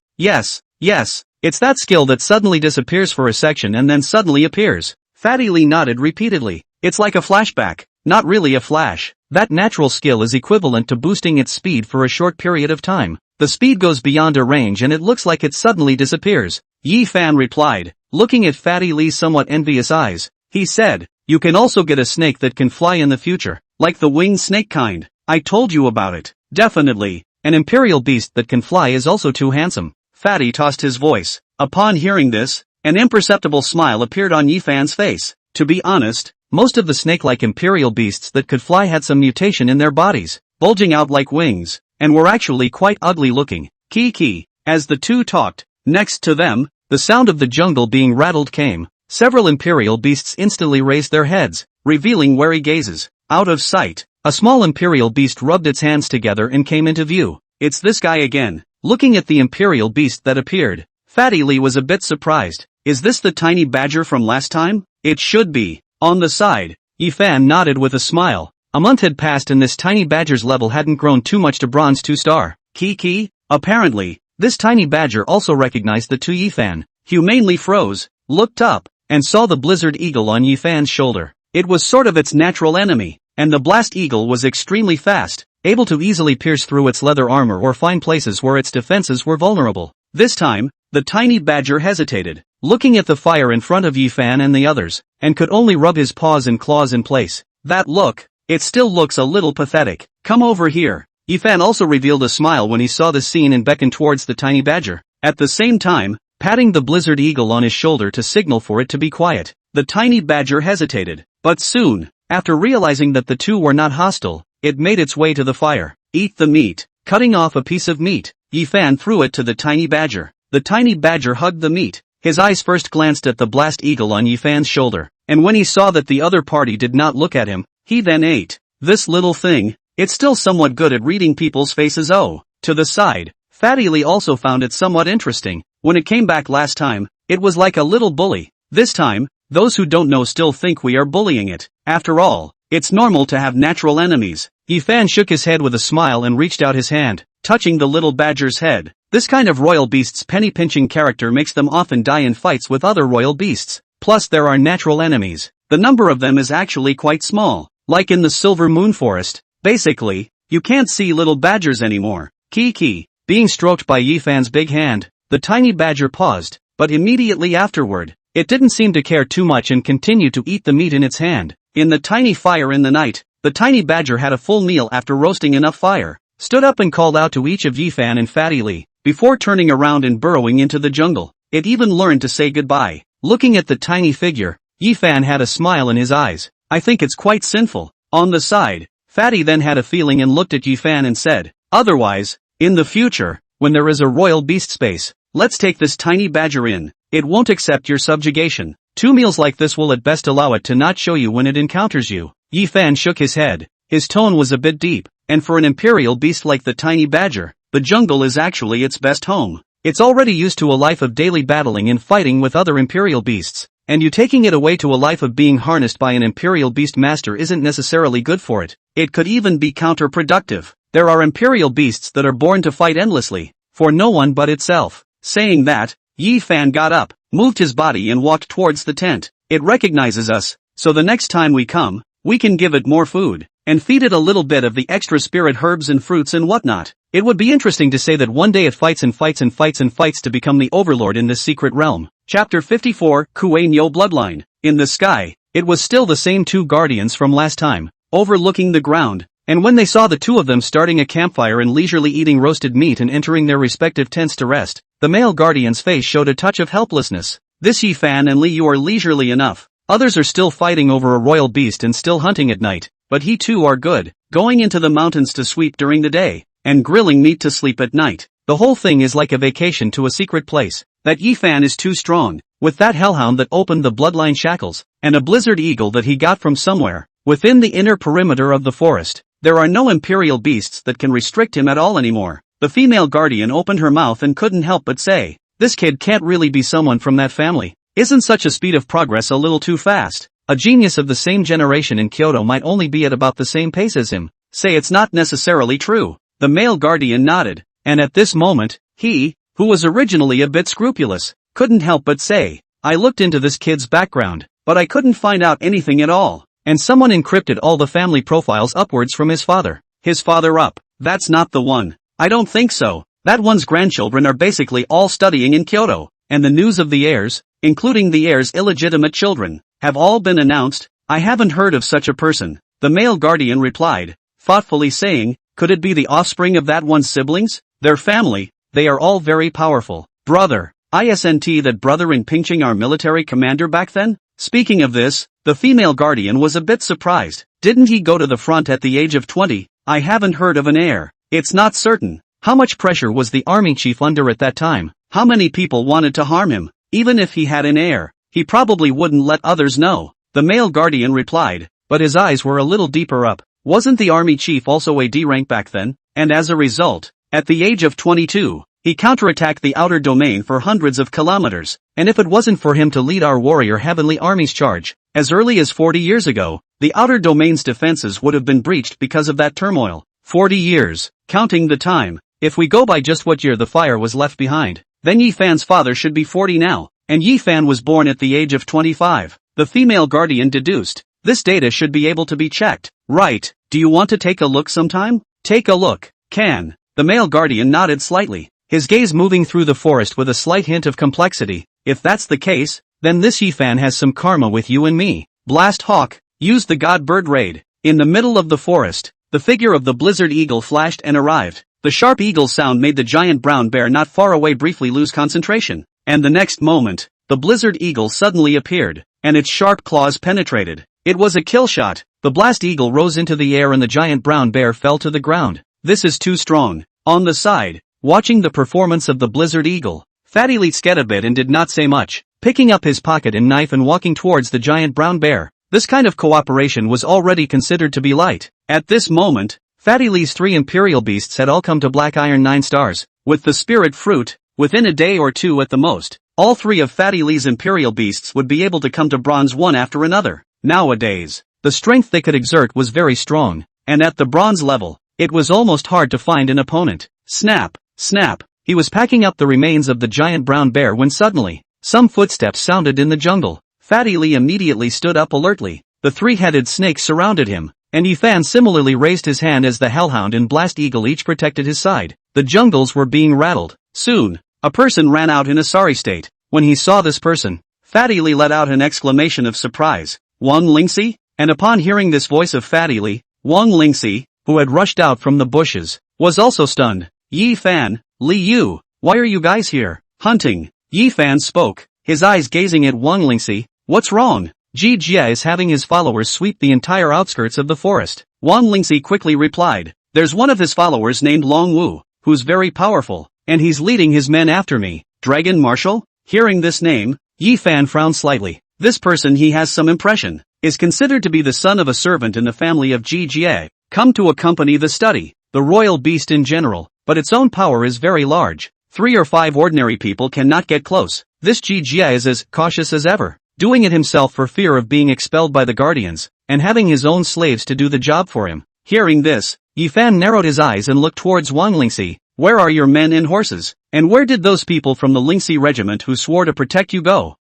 It's that skill that suddenly disappears for a section and then suddenly appears. Fatty Lee nodded repeatedly. It's like a flashback, not really a flash. That natural skill is equivalent to boosting its speed for a short period of time. The speed goes beyond a range and it looks like it suddenly disappears. Yi Fan replied, looking at Fatty Lee's somewhat envious eyes. He said, you can also get a snake that can fly in the future, like the winged snake kind. I told you about it. Definitely. An Imperial beast that can fly is also too handsome. Fatty tossed his voice. Upon hearing this, an imperceptible smile appeared on Yi Fan's face. To be honest, most of the snake-like Imperial beasts that could fly had some mutation in their bodies, bulging out like wings, and were actually quite ugly looking. Kiki. As the two talked, next to them, the sound of the jungle being rattled came. Several Imperial beasts instantly raised their heads, revealing wary gazes. Out of sight, a small Imperial beast rubbed its hands together and came into view. It's this guy again. Looking at the Imperial beast that appeared, Fatty Lee was a bit surprised. Is this the tiny badger from last time? It should be. On the side, Yi Fan nodded with a smile. A month had passed and this tiny badger's level hadn't grown too much to bronze 2-star. Kiki? Apparently, this tiny badger also recognized the two Yifan. Humanely froze, looked up, and saw the blizzard eagle on Yifan's shoulder. It was sort of its natural enemy, and the blast eagle was extremely fast, able to easily pierce through its leather armor or find places where its defenses were vulnerable. This time, the tiny badger hesitated, looking at the fire in front of Yifan and the others, and could only rub his paws and claws in place. That look, it still looks a little pathetic. Come over here. Yifan also revealed a smile when he saw the scene and beckoned towards the tiny badger, at the same time, patting the blizzard eagle on his shoulder to signal for it to be quiet. The tiny badger hesitated, but soon, after realizing that the two were not hostile, it made its way to the fire. Eat the meat. Cutting off a piece of meat, Yifan threw it to the tiny badger. The tiny badger hugged the meat. His eyes first glanced at the blast eagle on Yifan's shoulder, and when he saw that the other party did not look at him, he then ate. This little thing, it's still somewhat good at reading people's faces. Oh, to the side, Fatty Lee also found it somewhat interesting. When it came back last time, it was like a little bully. This time, those who don't know still think we are bullying it. After all, it's normal to have natural enemies. Yifan shook his head with a smile and reached out his hand, touching the little badger's head. This kind of royal beast's penny-pinching character makes them often die in fights with other royal beasts. Plus there are natural enemies. The number of them is actually quite small, like in the Silver Moon Forest. Basically, you can't see little badgers anymore. Kiki. Being stroked by Yifan's big hand, the tiny badger paused, but immediately afterward, it didn't seem to care too much and continued to eat the meat in its hand. In the tiny fire in the night, the tiny badger had a full meal after roasting enough fire, stood up and called out to each of Yifan and Fatty Lee, before turning around and burrowing into the jungle. It even learned to say goodbye. Looking at the tiny figure, Yifan had a smile in his eyes. I think it's quite sinful. On the side, Fatty then had a feeling and looked at Yifan and said, otherwise, in the future, when there is a royal beast space, let's take this tiny badger in. It won't accept your subjugation. 2 meals like this will at best allow it to not show you when it encounters you. Yifan shook his head. His tone was a bit deep, and for an imperial beast like the tiny badger, the jungle is actually its best home. It's already used to a life of daily battling and fighting with other imperial beasts, and you taking it away to a life of being harnessed by an imperial beast master isn't necessarily good for it. It could even be counterproductive. There are imperial beasts that are born to fight endlessly, for no one but itself. Saying that, Yifan got up, moved his body and walked towards the tent. It recognizes us, so the next time we come, we can give it more food, and feed it a little bit of the extra spirit herbs and fruits and whatnot. It would be interesting to say that one day it fights and fights and fights and fights to become the overlord in this secret realm. Chapter 54, Kuei-nyo Bloodline. In the sky, it was still the same 2 guardians from last time, overlooking the ground, and when they saw the 2 of them starting a campfire and leisurely eating roasted meat and entering their respective tents to rest, the male guardian's face showed a touch of helplessness. This Yifan and Li, you are leisurely enough. Others are still fighting over a royal beast and still hunting at night, but he too are good, going into the mountains to sweep during the day, and grilling meat to sleep at night. The whole thing is like a vacation to a secret place. That Yifan is too strong, with that hellhound that opened the bloodline shackles, and a blizzard eagle that he got from somewhere, within the inner perimeter of the forest. There are no imperial beasts that can restrict him at all anymore. The female guardian opened her mouth and couldn't help but say, this kid can't really be someone from that family. Isn't such a speed of progress a little too fast? A genius of the same generation in Kyoto might only be at about the same pace as him. Say it's not necessarily true. The male guardian nodded, and at this moment, he, who was originally a bit scrupulous, couldn't help but say, I looked into this kid's background, but I couldn't find out anything at all. And someone encrypted all the family profiles upwards from his father. His father up. That's not the one. I don't think so. That one's grandchildren are basically all studying in Kyoto, and the news of the heirs, including the heir's illegitimate children, have all been announced. I haven't heard of such a person. The male guardian replied, thoughtfully saying, could it be the offspring of that one's siblings? Their family, they are all very powerful. Brother, isn't that brother in pinching our military commander back then? Speaking of this, the female guardian was a bit surprised. Didn't he go to the front at the age of 20? I haven't heard of an heir. It's not certain. How much pressure was the army chief under at that time? How many people wanted to harm him? Even if he had an heir, he probably wouldn't let others know. The male guardian replied, but his eyes were a little deeper up. Wasn't the army chief also a D rank back then? And as a result, at the age of 22, he counterattacked the outer domain for hundreds of kilometers, and if it wasn't for him to lead our warrior heavenly army's charge, as early as 40 years ago, the outer domain's defenses would have been breached because of that turmoil. 40 years, counting the time. If we go by just what year the fire was left behind, then Yi Fan's father should be 40 now, and Yi Fan was born at the age of 25. The female guardian deduced. This data should be able to be checked. Right, do you want to take a look sometime? Take a look. Can. The male guardian nodded slightly, his gaze moving through the forest with a slight hint of complexity. If that's the case, then this Yi Fan has some karma with you and me. Blast Hawk, use the God Bird Raid. In the middle of the forest, the figure of the Blizzard Eagle flashed and arrived. The sharp eagle sound made the giant brown bear not far away briefly lose concentration, and the next moment, the Blizzard Eagle suddenly appeared, and its sharp claws penetrated. It was a kill shot. The blast eagle rose into the air and the giant brown bear fell to the ground. This is too strong. On the side, watching the performance of the Blizzard Eagle, Fatty Lee scared a bit and did not say much, picking up his pocket and knife and walking towards the giant brown bear. This kind of cooperation was already considered to be light. At this moment, Fatty Lee's 3 imperial beasts had all come to Black Iron 9 stars, with the spirit fruit, within a day or two at the most. All 3 of Fatty Lee's imperial beasts would be able to come to bronze one after another. Nowadays, the strength they could exert was very strong, and at the bronze level, it was almost hard to find an opponent. Snap, snap, he was packing up the remains of the giant brown bear when suddenly, some footsteps sounded in the jungle. Fatty Lee immediately stood up alertly. The 3-headed snake surrounded him, and Yi Fan similarly raised his hand as the Hellhound and Blast Eagle each protected his side. The jungles were being rattled. Soon, a person ran out in a sorry state. When he saw this person, Fatty Lee let out an exclamation of surprise. Wang Lingxi? And upon hearing this voice of Fatty Lee, Wang Lingxi, who had rushed out from the bushes, was also stunned. Yi Fan, Li Yu, why are you guys here? Hunting. Yi Fan spoke, his eyes gazing at Wang Lingxi. What's wrong? Ji Jie is having his followers sweep the entire outskirts of the forest. Wang Lingxi quickly replied, there's one of his followers named Long Wu, who's very powerful, and he's leading his men after me. Dragon Marshal? Hearing this name, Yi Fan frowned slightly. This person, he has some impression, is considered to be the son of a servant in the family of Ji Jie, come to accompany the study, the royal beast in general, but its own power is very large. 3 or 5 ordinary people cannot get close. This Ji Jie is as cautious as ever, doing it himself for fear of being expelled by the guardians, and having his own slaves to do the job for him. Hearing this, Yi Fan narrowed his eyes and looked towards Wang Lingxi. Where are your men and horses? And where did those people from the Lingxi regiment who swore to protect you go?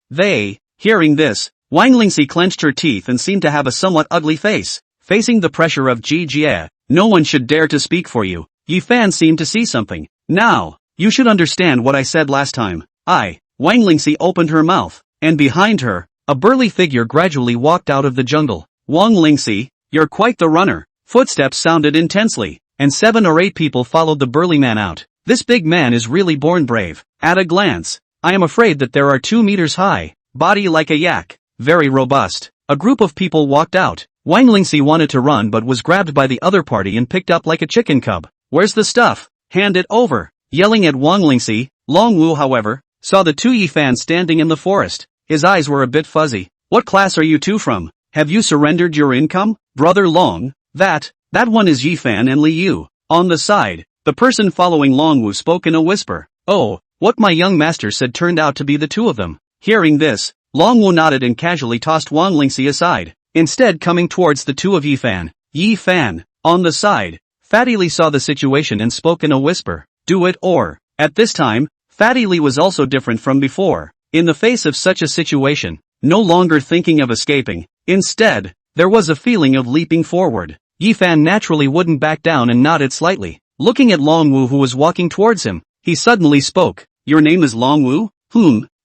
Hearing this, Wang Lingxi clenched her teeth and seemed to have a somewhat ugly face. Facing the pressure of Ji Jie, no one should dare to speak for you. Yi Fan seemed to see something. Now, you should understand what I said last time. Wang Lingxi opened her mouth, and behind her, a burly figure gradually walked out of the jungle. Wang Lingxi, you're quite the runner. Footsteps sounded intensely, and 7 or 8 people followed the burly man out. This big man is really born brave. At a glance, I am afraid that there are 2 meters high, body like a yak, very robust. A group of people walked out. Wang Lingxi wanted to run but was grabbed by the other party and picked up like a chicken cub. Where's the stuff? Hand it over. Yelling at Wang Lingxi, Long Wu, however, saw the 2 Yi Fan standing in the forest. His eyes were a bit fuzzy. What class are you 2 from? Have you surrendered your income? Brother Long, that one is Yi Fan and Li Yu. On the side, the person following Long Wu spoke in a whisper. Oh, what my young master said turned out to be the 2 of them. Hearing this, Long Wu nodded and casually tossed Wang Lingxi aside, instead coming towards the 2 of Yi Fan. Yi Fan, on the side, Fatty Lee saw the situation and spoke in a whisper. Do it or. At this time, Fatty Lee was also different from before. In the face of such a situation, no longer thinking of escaping, instead, there was a feeling of leaping forward. Yi Fan naturally wouldn't back down and nodded slightly. Looking at Long Wu who was walking towards him, he suddenly spoke. Your name is Long Wu?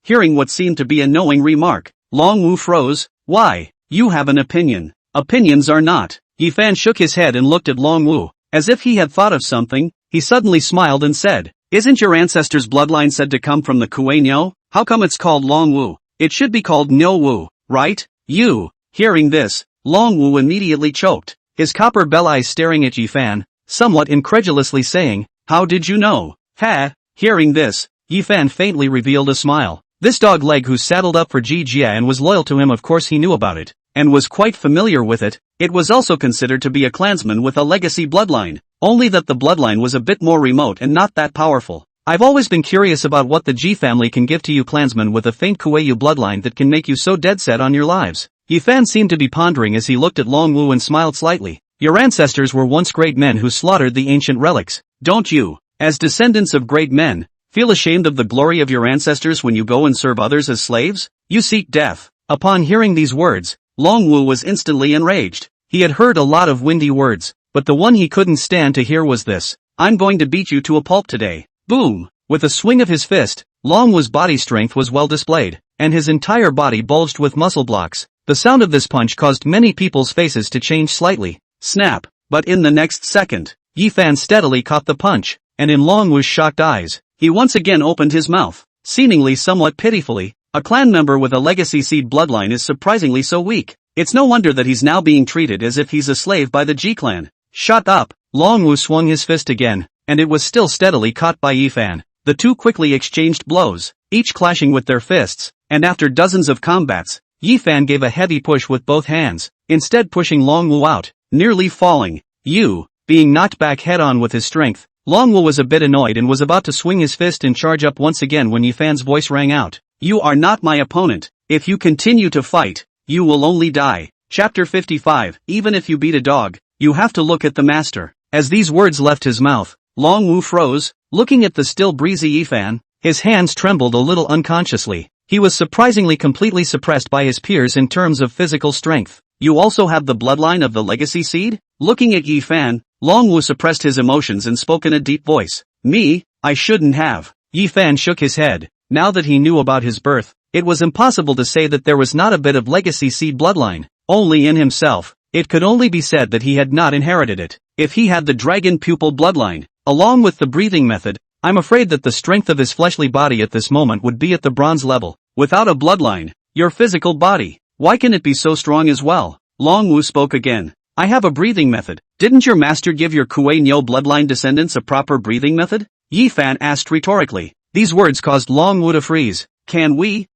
Hearing what seemed to be a knowing remark, Long Wu froze. Why? You have an opinion. Opinions are not. Yi Fan shook his head and looked at Long Wu, as if he had thought of something. He suddenly smiled and said, isn't your ancestors' bloodline said to come from the Kuei-Nyo? How come it's called Long Wu? It should be called Nyo Wu, right? You. Hearing this, Long Wu immediately choked, his copper bell eyes staring at Yi Fan, somewhat incredulously saying, how did you know? Ha! Hearing this, Yi Fan faintly revealed a smile. This dog leg who saddled up for Ji Jie and was loyal to him, of course he knew about it, and was quite familiar with it. It was also considered to be a clansman with a legacy bloodline, only that the bloodline was a bit more remote and not that powerful. I've always been curious about what the Ji family can give to you clansmen with a faint Kuei-Yu bloodline that can make you so dead set on your lives. Yi Fan seemed to be pondering as he looked at Long Wu and smiled slightly. Your ancestors were once great men who slaughtered the ancient relics. Don't you, as descendants of great men, feel ashamed of the glory of your ancestors when you go and serve others as slaves? You seek death. Upon hearing these words, Long Wu was instantly enraged. He had heard a lot of windy words, but the one he couldn't stand to hear was this. I'm going to beat you to a pulp today. Boom! With a swing of his fist, Long Wu's body strength was well displayed, and his entire body bulged with muscle blocks. The sound of this punch caused many people's faces to change slightly. Snap! But in the next second, Yi Fan steadily caught the punch, and in Long Wu's shocked eyes, he once again opened his mouth, seemingly somewhat pitifully. A clan member with a legacy seed bloodline is surprisingly so weak. It's no wonder that he's now being treated as if he's a slave by the Ji clan. Shut up! Long Wu swung his fist again, and it was still steadily caught by Yi Fan. The two quickly exchanged blows, each clashing with their fists, and after dozens of combats, Yi Fan gave a heavy push with both hands, instead pushing Long Wu out, nearly falling. Being knocked back head-on with his strength, Long Wu was a bit annoyed and was about to swing his fist and charge up once again when Yi Fan's voice rang out. You are not my opponent. If you continue to fight, you will only die. Chapter 55. Even if you beat a dog, you have to look at the master. As these words left his mouth, Long Wu froze, looking at the still breezy Yi Fan. His hands trembled a little unconsciously. He was surprisingly completely suppressed by his peers in terms of physical strength. You also have the bloodline of the legacy seed? Looking at Yi Fan, Long Wu suppressed his emotions and spoke in a deep voice. Me? I shouldn't have. Yi Fan shook his head. Now that he knew about his birth, it was impossible to say that there was not a bit of legacy seed bloodline. Only in himself. It could only be said that he had not inherited it. If he had the dragon pupil bloodline, along with the breathing method, I'm afraid that the strength of his fleshly body at this moment would be at the bronze level. Without a bloodline, your physical body, why can it be so strong as well? Long Wu spoke again. I have a breathing method. Didn't your master give your Kuei Nyo bloodline descendants a proper breathing method? Yi Fan asked rhetorically. These words caused Long Wu to freeze. Can we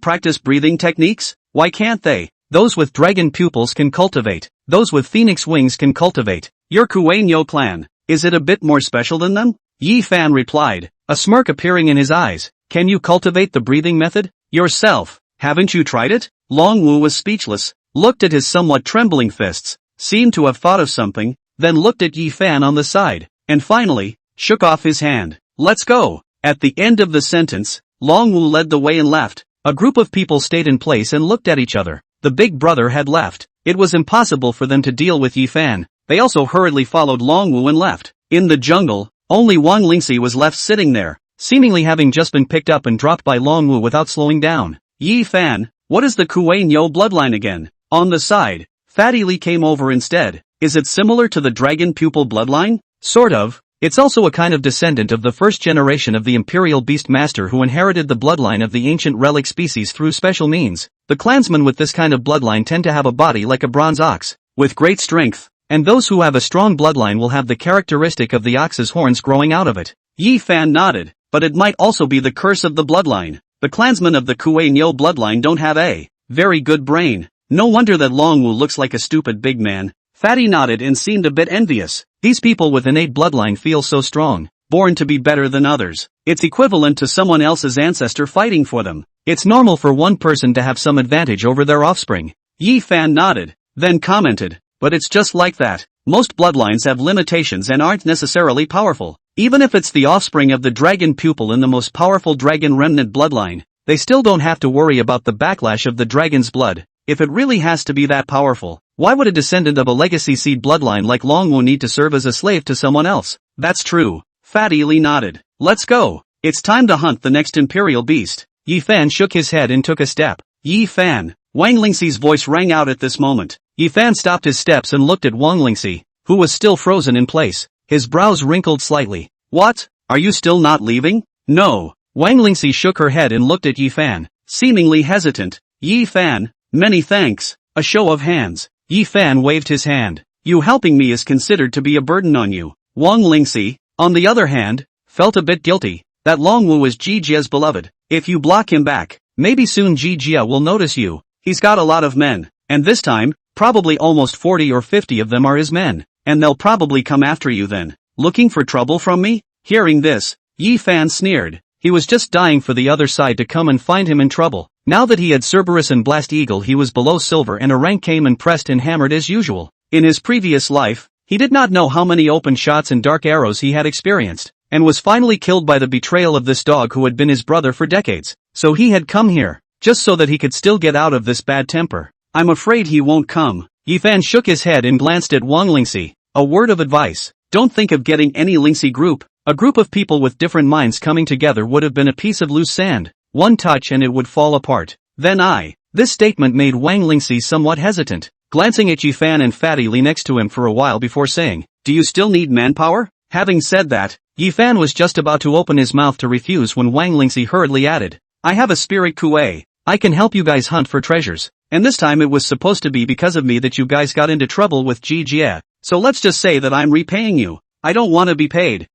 practice breathing techniques? Why can't they? Those with dragon pupils can cultivate. Those with phoenix wings can cultivate. Your Kuei Nyo clan, is it a bit more special than them? Yi Fan replied, a smirk appearing in his eyes. Can you cultivate the breathing method? Yourself, haven't you tried it? Long Wu was speechless, looked at his somewhat trembling fists, seemed to have thought of something, then looked at Yi Fan on the side, and finally, shook off his hand. Let's go. At the end of the sentence, Long Wu led the way and left. A group of people stayed in place and looked at each other. The big brother had left. It was impossible for them to deal with Yi Fan. They also hurriedly followed Long Wu and left. In the jungle, only Wang Lingxi was left sitting there, seemingly having just been picked up and dropped by Long Wu without slowing down. Yi Fan, what is the Kuei Nyo bloodline again? On the side, Fatty Li came over instead. Is it similar to the dragon pupil bloodline? Sort of. It's also a kind of descendant of the first generation of the Imperial Beast Master who inherited the bloodline of the ancient relic species through special means. The clansmen with this kind of bloodline tend to have a body like a bronze ox, with great strength, and those who have a strong bloodline will have the characteristic of the ox's horns growing out of it. Yi Fan nodded, but it might also be the curse of the bloodline. The clansmen of the Kuei Nyo bloodline don't have a very good brain. No wonder that Long Wu looks like a stupid big man. Fatty nodded and seemed a bit envious. These people with innate bloodline feel so strong, born to be better than others. It's equivalent to someone else's ancestor fighting for them. It's normal for one person to have some advantage over their offspring. Yi Fan nodded, then commented, but it's just like that. Most bloodlines have limitations and aren't necessarily powerful. Even if it's the offspring of the dragon pupil in the most powerful dragon remnant bloodline, they still don't have to worry about the backlash of the dragon's blood. If it really has to be that powerful, why would a descendant of a legacy seed bloodline like Long Wu need to serve as a slave to someone else? That's true. Fatty Li nodded. Let's go. It's time to hunt the next imperial beast. Yi Fan shook his head and took a step. Yi Fan. Wang Lingxi's voice rang out at this moment. Yi Fan stopped his steps and looked at Wang Lingxi, who was still frozen in place. His brows wrinkled slightly. What? Are you still not leaving? No. Wang Lingxi shook her head and looked at Yi Fan, seemingly hesitant. Yi Fan. Many thanks. A show of hands. Yi Fan waved his hand. You helping me is considered to be a burden on you. Wang Lingxi, on the other hand, felt a bit guilty. That Long Wu was Ji Jia's beloved. If you block him back, maybe soon Ji Jia will notice you. He's got a lot of men, and this time, probably almost 40 or 50 of them are his men, and they'll probably come after you then. Looking for trouble from me? Hearing this, Yi Fan sneered. He was just dying for the other side to come and find him in trouble. Now that he had Cerberus and Blast Eagle, he was below silver, and a rank came and pressed and hammered as usual. In his previous life, he did not know how many open shots and dark arrows he had experienced, and was finally killed by the betrayal of this dog who had been his brother for decades. So he had come here, just so that he could still get out of this bad temper. I'm afraid he won't come. Yifan shook his head and glanced at Wang Lingxi. A word of advice: don't think of getting any Lingxi group. A group of people with different minds coming together would have been a piece of loose sand. One touch and it would fall apart. This statement made Wang Lingxi somewhat hesitant, glancing at Yifan and Fatty Li next to him for a while before saying, "Do you still need manpower?" Having said that, Yifan was just about to open his mouth to refuse when Wang Lingxi hurriedly added, "I have a spirit kuei. I can help you guys hunt for treasures. And this time it was supposed to be because of me that you guys got into trouble with Ji Jie. So let's just say that I'm repaying you. I don't want to be paid."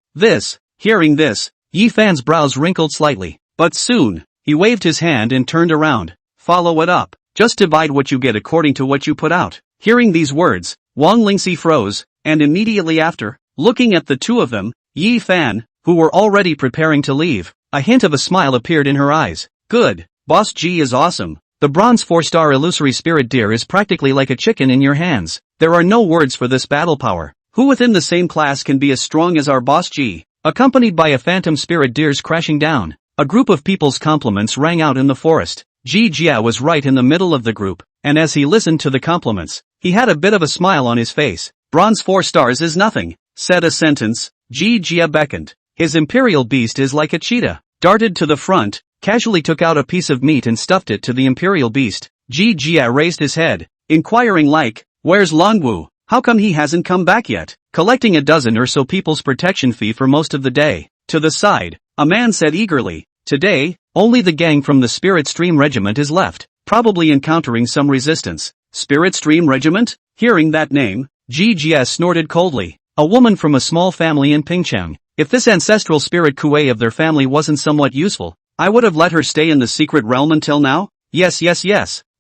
Hearing this, Yifan's brows wrinkled slightly. But soon, he waved his hand and turned around. "Follow it up. Just divide what you get according to what you put out." Hearing these words, Wang Lingxi froze, and immediately after, looking at the two of them, Yifan, who were already preparing to leave, a hint of a smile appeared in her eyes. "Good. Boss G is awesome. The bronze 4-star illusory spirit deer is practically like a chicken in your hands. There are no words for this battle power. Who within the same class can be as strong as our boss G?" Accompanied by a phantom spirit deers crashing down, a group of people's compliments rang out in the forest. Ji Jia was right in the middle of the group, and as he listened to the compliments, he had a bit of a smile on his face. "Bronze 4 stars is nothing," said a sentence. Ji Jia beckoned. His imperial beast is like a cheetah. Darted to the front, casually took out a piece of meat and stuffed it to the imperial beast. Ji Jia raised his head, inquiring like, "Where's Longwu? How come he hasn't come back yet?" Collecting a dozen or so people's protection fee for most of the day. To the side, a man said eagerly, "Today, only the gang from the Spirit Stream Regiment is left, probably encountering some resistance." Spirit Stream Regiment? Hearing that name, Ji Jia snorted coldly. A woman from a small family in Pingchang. If this ancestral spirit kuei of their family wasn't somewhat useful, I would have let her stay in the secret realm until now. Yes.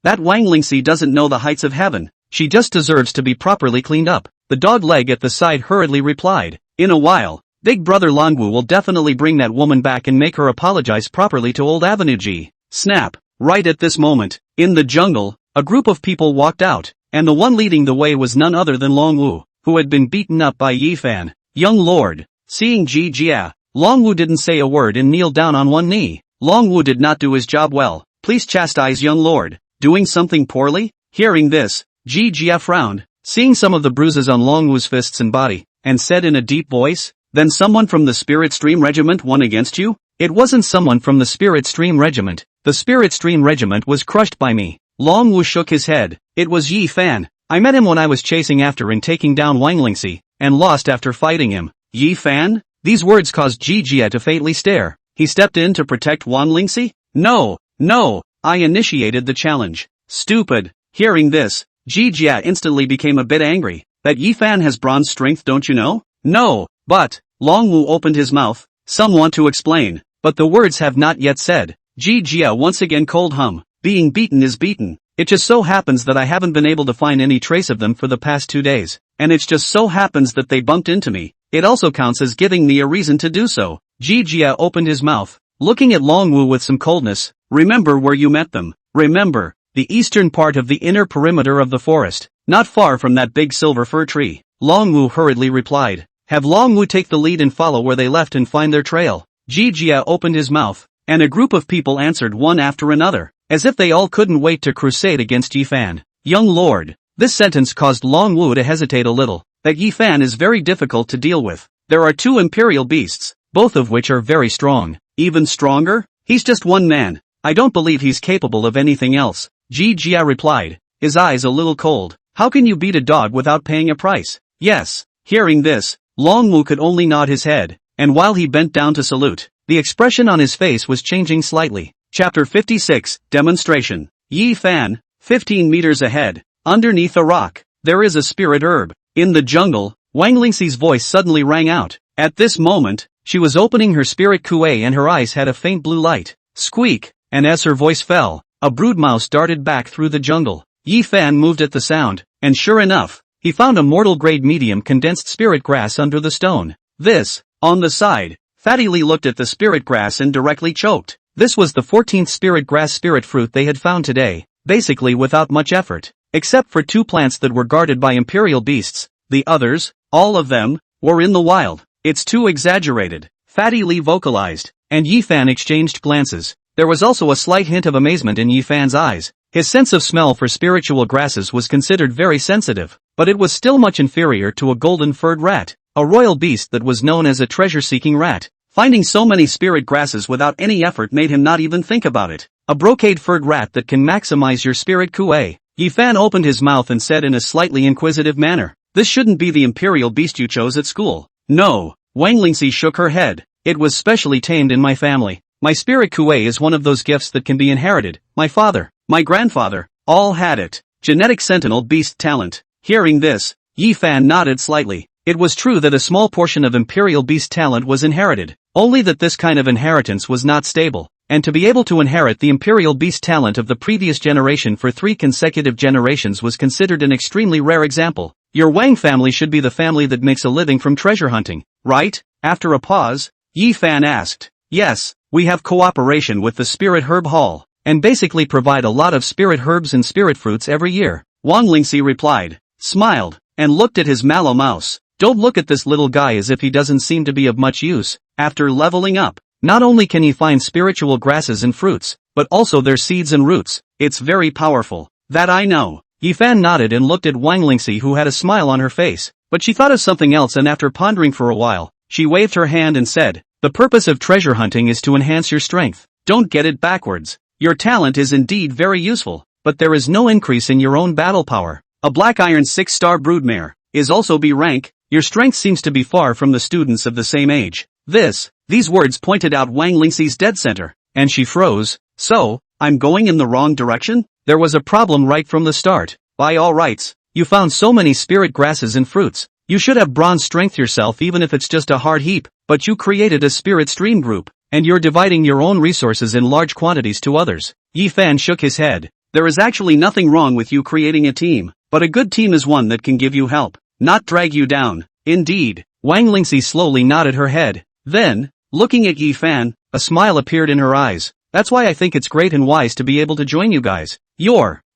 That Wang Lingxi doesn't know the heights of heaven. She just deserves to be properly cleaned up. The dog leg at the side hurriedly replied, "In a while, Big Brother Longwu will definitely bring that woman back and make her apologize properly to old Avenue G." Snap. Right at this moment, in the jungle, a group of people walked out, and the one leading the way was none other than Longwu, who had been beaten up by Yifan. "Young lord." Seeing Ji Jia, Longwu didn't say a word and kneeled down on one knee. Longwu did not do his job well. "Please chastise young lord. Doing something poorly?" Hearing this, Ji Jia frowned, seeing some of the bruises on Longwu's fists and body, and said in a deep voice, "Then someone from the Spirit Stream Regiment won against you?" "It wasn't someone from the Spirit Stream Regiment. The Spirit Stream Regiment was crushed by me." Longwu shook his head. "It was Yi Fan. I met him when I was chasing after and taking down Wang Lingxi, and lost after fighting him." "Yi Fan?" These words caused Ji Jia to faintly stare. "He stepped in to protect Wang Lingxi?" No, I initiated the challenge." "Stupid." Hearing this, Ji Jia instantly became a bit angry. "That Yi Fan has bronze strength, don't you know?" "No, but..." Longwu opened his mouth. "Some want to explain, but the words have not yet said." Ji Jia once again cold hum. "Being beaten is beaten. It just so happens that I haven't been able to find any trace of them for the past 2 days, and it just so happens that they bumped into me. It also counts as giving me a reason to do so." Ji Jia opened his mouth, looking at Longwu with some coldness. "Remember where you met them. Remember, the eastern part of the inner perimeter of the forest, not far from that big silver fir tree." Longwu hurriedly replied. "Have Longwu take the lead and follow where they left and find their trail." Ji Jia opened his mouth, and a group of people answered one after another, as if they all couldn't wait to crusade against Yifan. "Young lord." This sentence caused Longwu to hesitate a little. That Yifan is very difficult to deal with. There are 2 imperial beasts, both of which are very strong. Even stronger? He's just one man. I don't believe he's capable of anything else. Ji Jia replied, his eyes a little cold. "How can you beat a dog without paying a price?" "Yes." Hearing this, Longwu could only nod his head, and while he bent down to salute, the expression on his face was changing slightly. Chapter 56, Demonstration. Yi Fan, 15 meters ahead, underneath a rock, there is a spirit herb. In the jungle, Wang Lingxi's voice suddenly rang out. At this moment, she was opening her spirit kuei and her eyes had a faint blue light. Squeak, and as her voice fell, a brood mouse darted back through the jungle. Yi Fan moved at the sound, and sure enough, he found a mortal-grade medium condensed spirit grass under the stone. On the side, Fatty Li looked at the spirit grass and directly choked. This was the 14th spirit grass spirit fruit they had found today, basically without much effort. Except for 2 plants that were guarded by imperial beasts, the others, all of them, were in the wild. It's too exaggerated, Fatty Lee vocalized, and Yifan exchanged glances. There was also a slight hint of amazement in Yifan's eyes. His sense of smell for spiritual grasses was considered very sensitive, but it was still much inferior to a golden-furred rat, a royal beast that was known as a treasure-seeking rat. Finding so many spirit grasses without any effort made him not even think about it. A brocade-furred rat that can maximize your spirit kuei. Yifan opened his mouth and said in a slightly inquisitive manner, "This shouldn't be the imperial beast you chose at school." "No," Wang Lingxi shook her head. "It was specially tamed in my family. My spirit kuei is one of those gifts that can be inherited. My father, my grandfather, all had it. Genetic sentinel beast talent." Hearing this, Yifan nodded slightly. It was true that a small portion of imperial beast talent was inherited, only that this kind of inheritance was not stable, and to be able to inherit the imperial beast talent of the previous generation for 3 consecutive generations was considered an extremely rare example. Your Wang family should be the family that makes a living from treasure hunting, right? After a pause, Yifan asked. Yes, we have cooperation with the Spirit Herb Hall, and basically provide a lot of spirit herbs and spirit fruits every year. Wang Lingxi replied, smiled, and looked at his mallow mouse. Don't look at this little guy as if he doesn't seem to be of much use. After leveling up, not only can he find spiritual grasses and fruits, but also their seeds and roots. It's very powerful. That I know. Yifan nodded and looked at Wang Lingxi, who had a smile on her face, but she thought of something else, and after pondering for a while, she waved her hand and said, the purpose of treasure hunting is to enhance your strength. Don't get it backwards. Your talent is indeed very useful, but there is no increase in your own battle power. A black iron 6-star broodmare is also B rank. Your strength seems to be far from the students of the same age. These words pointed out Wang Lingxi's dead center, and she froze. So, I'm going in the wrong direction? There was a problem right from the start. By all rights, you found so many spirit grasses and fruits. You should have bronze strength yourself, even if it's just a hard heap, but you created a spirit stream group, and you're dividing your own resources in large quantities to others. Yifan shook his head. There is actually nothing wrong with you creating a team, but a good team is one that can give you help, not drag you down. Indeed. Wang Lingxi slowly nodded her head. Then, looking at Yifan, a smile appeared in her eyes. That's why I think it's great and wise to be able to join you guys.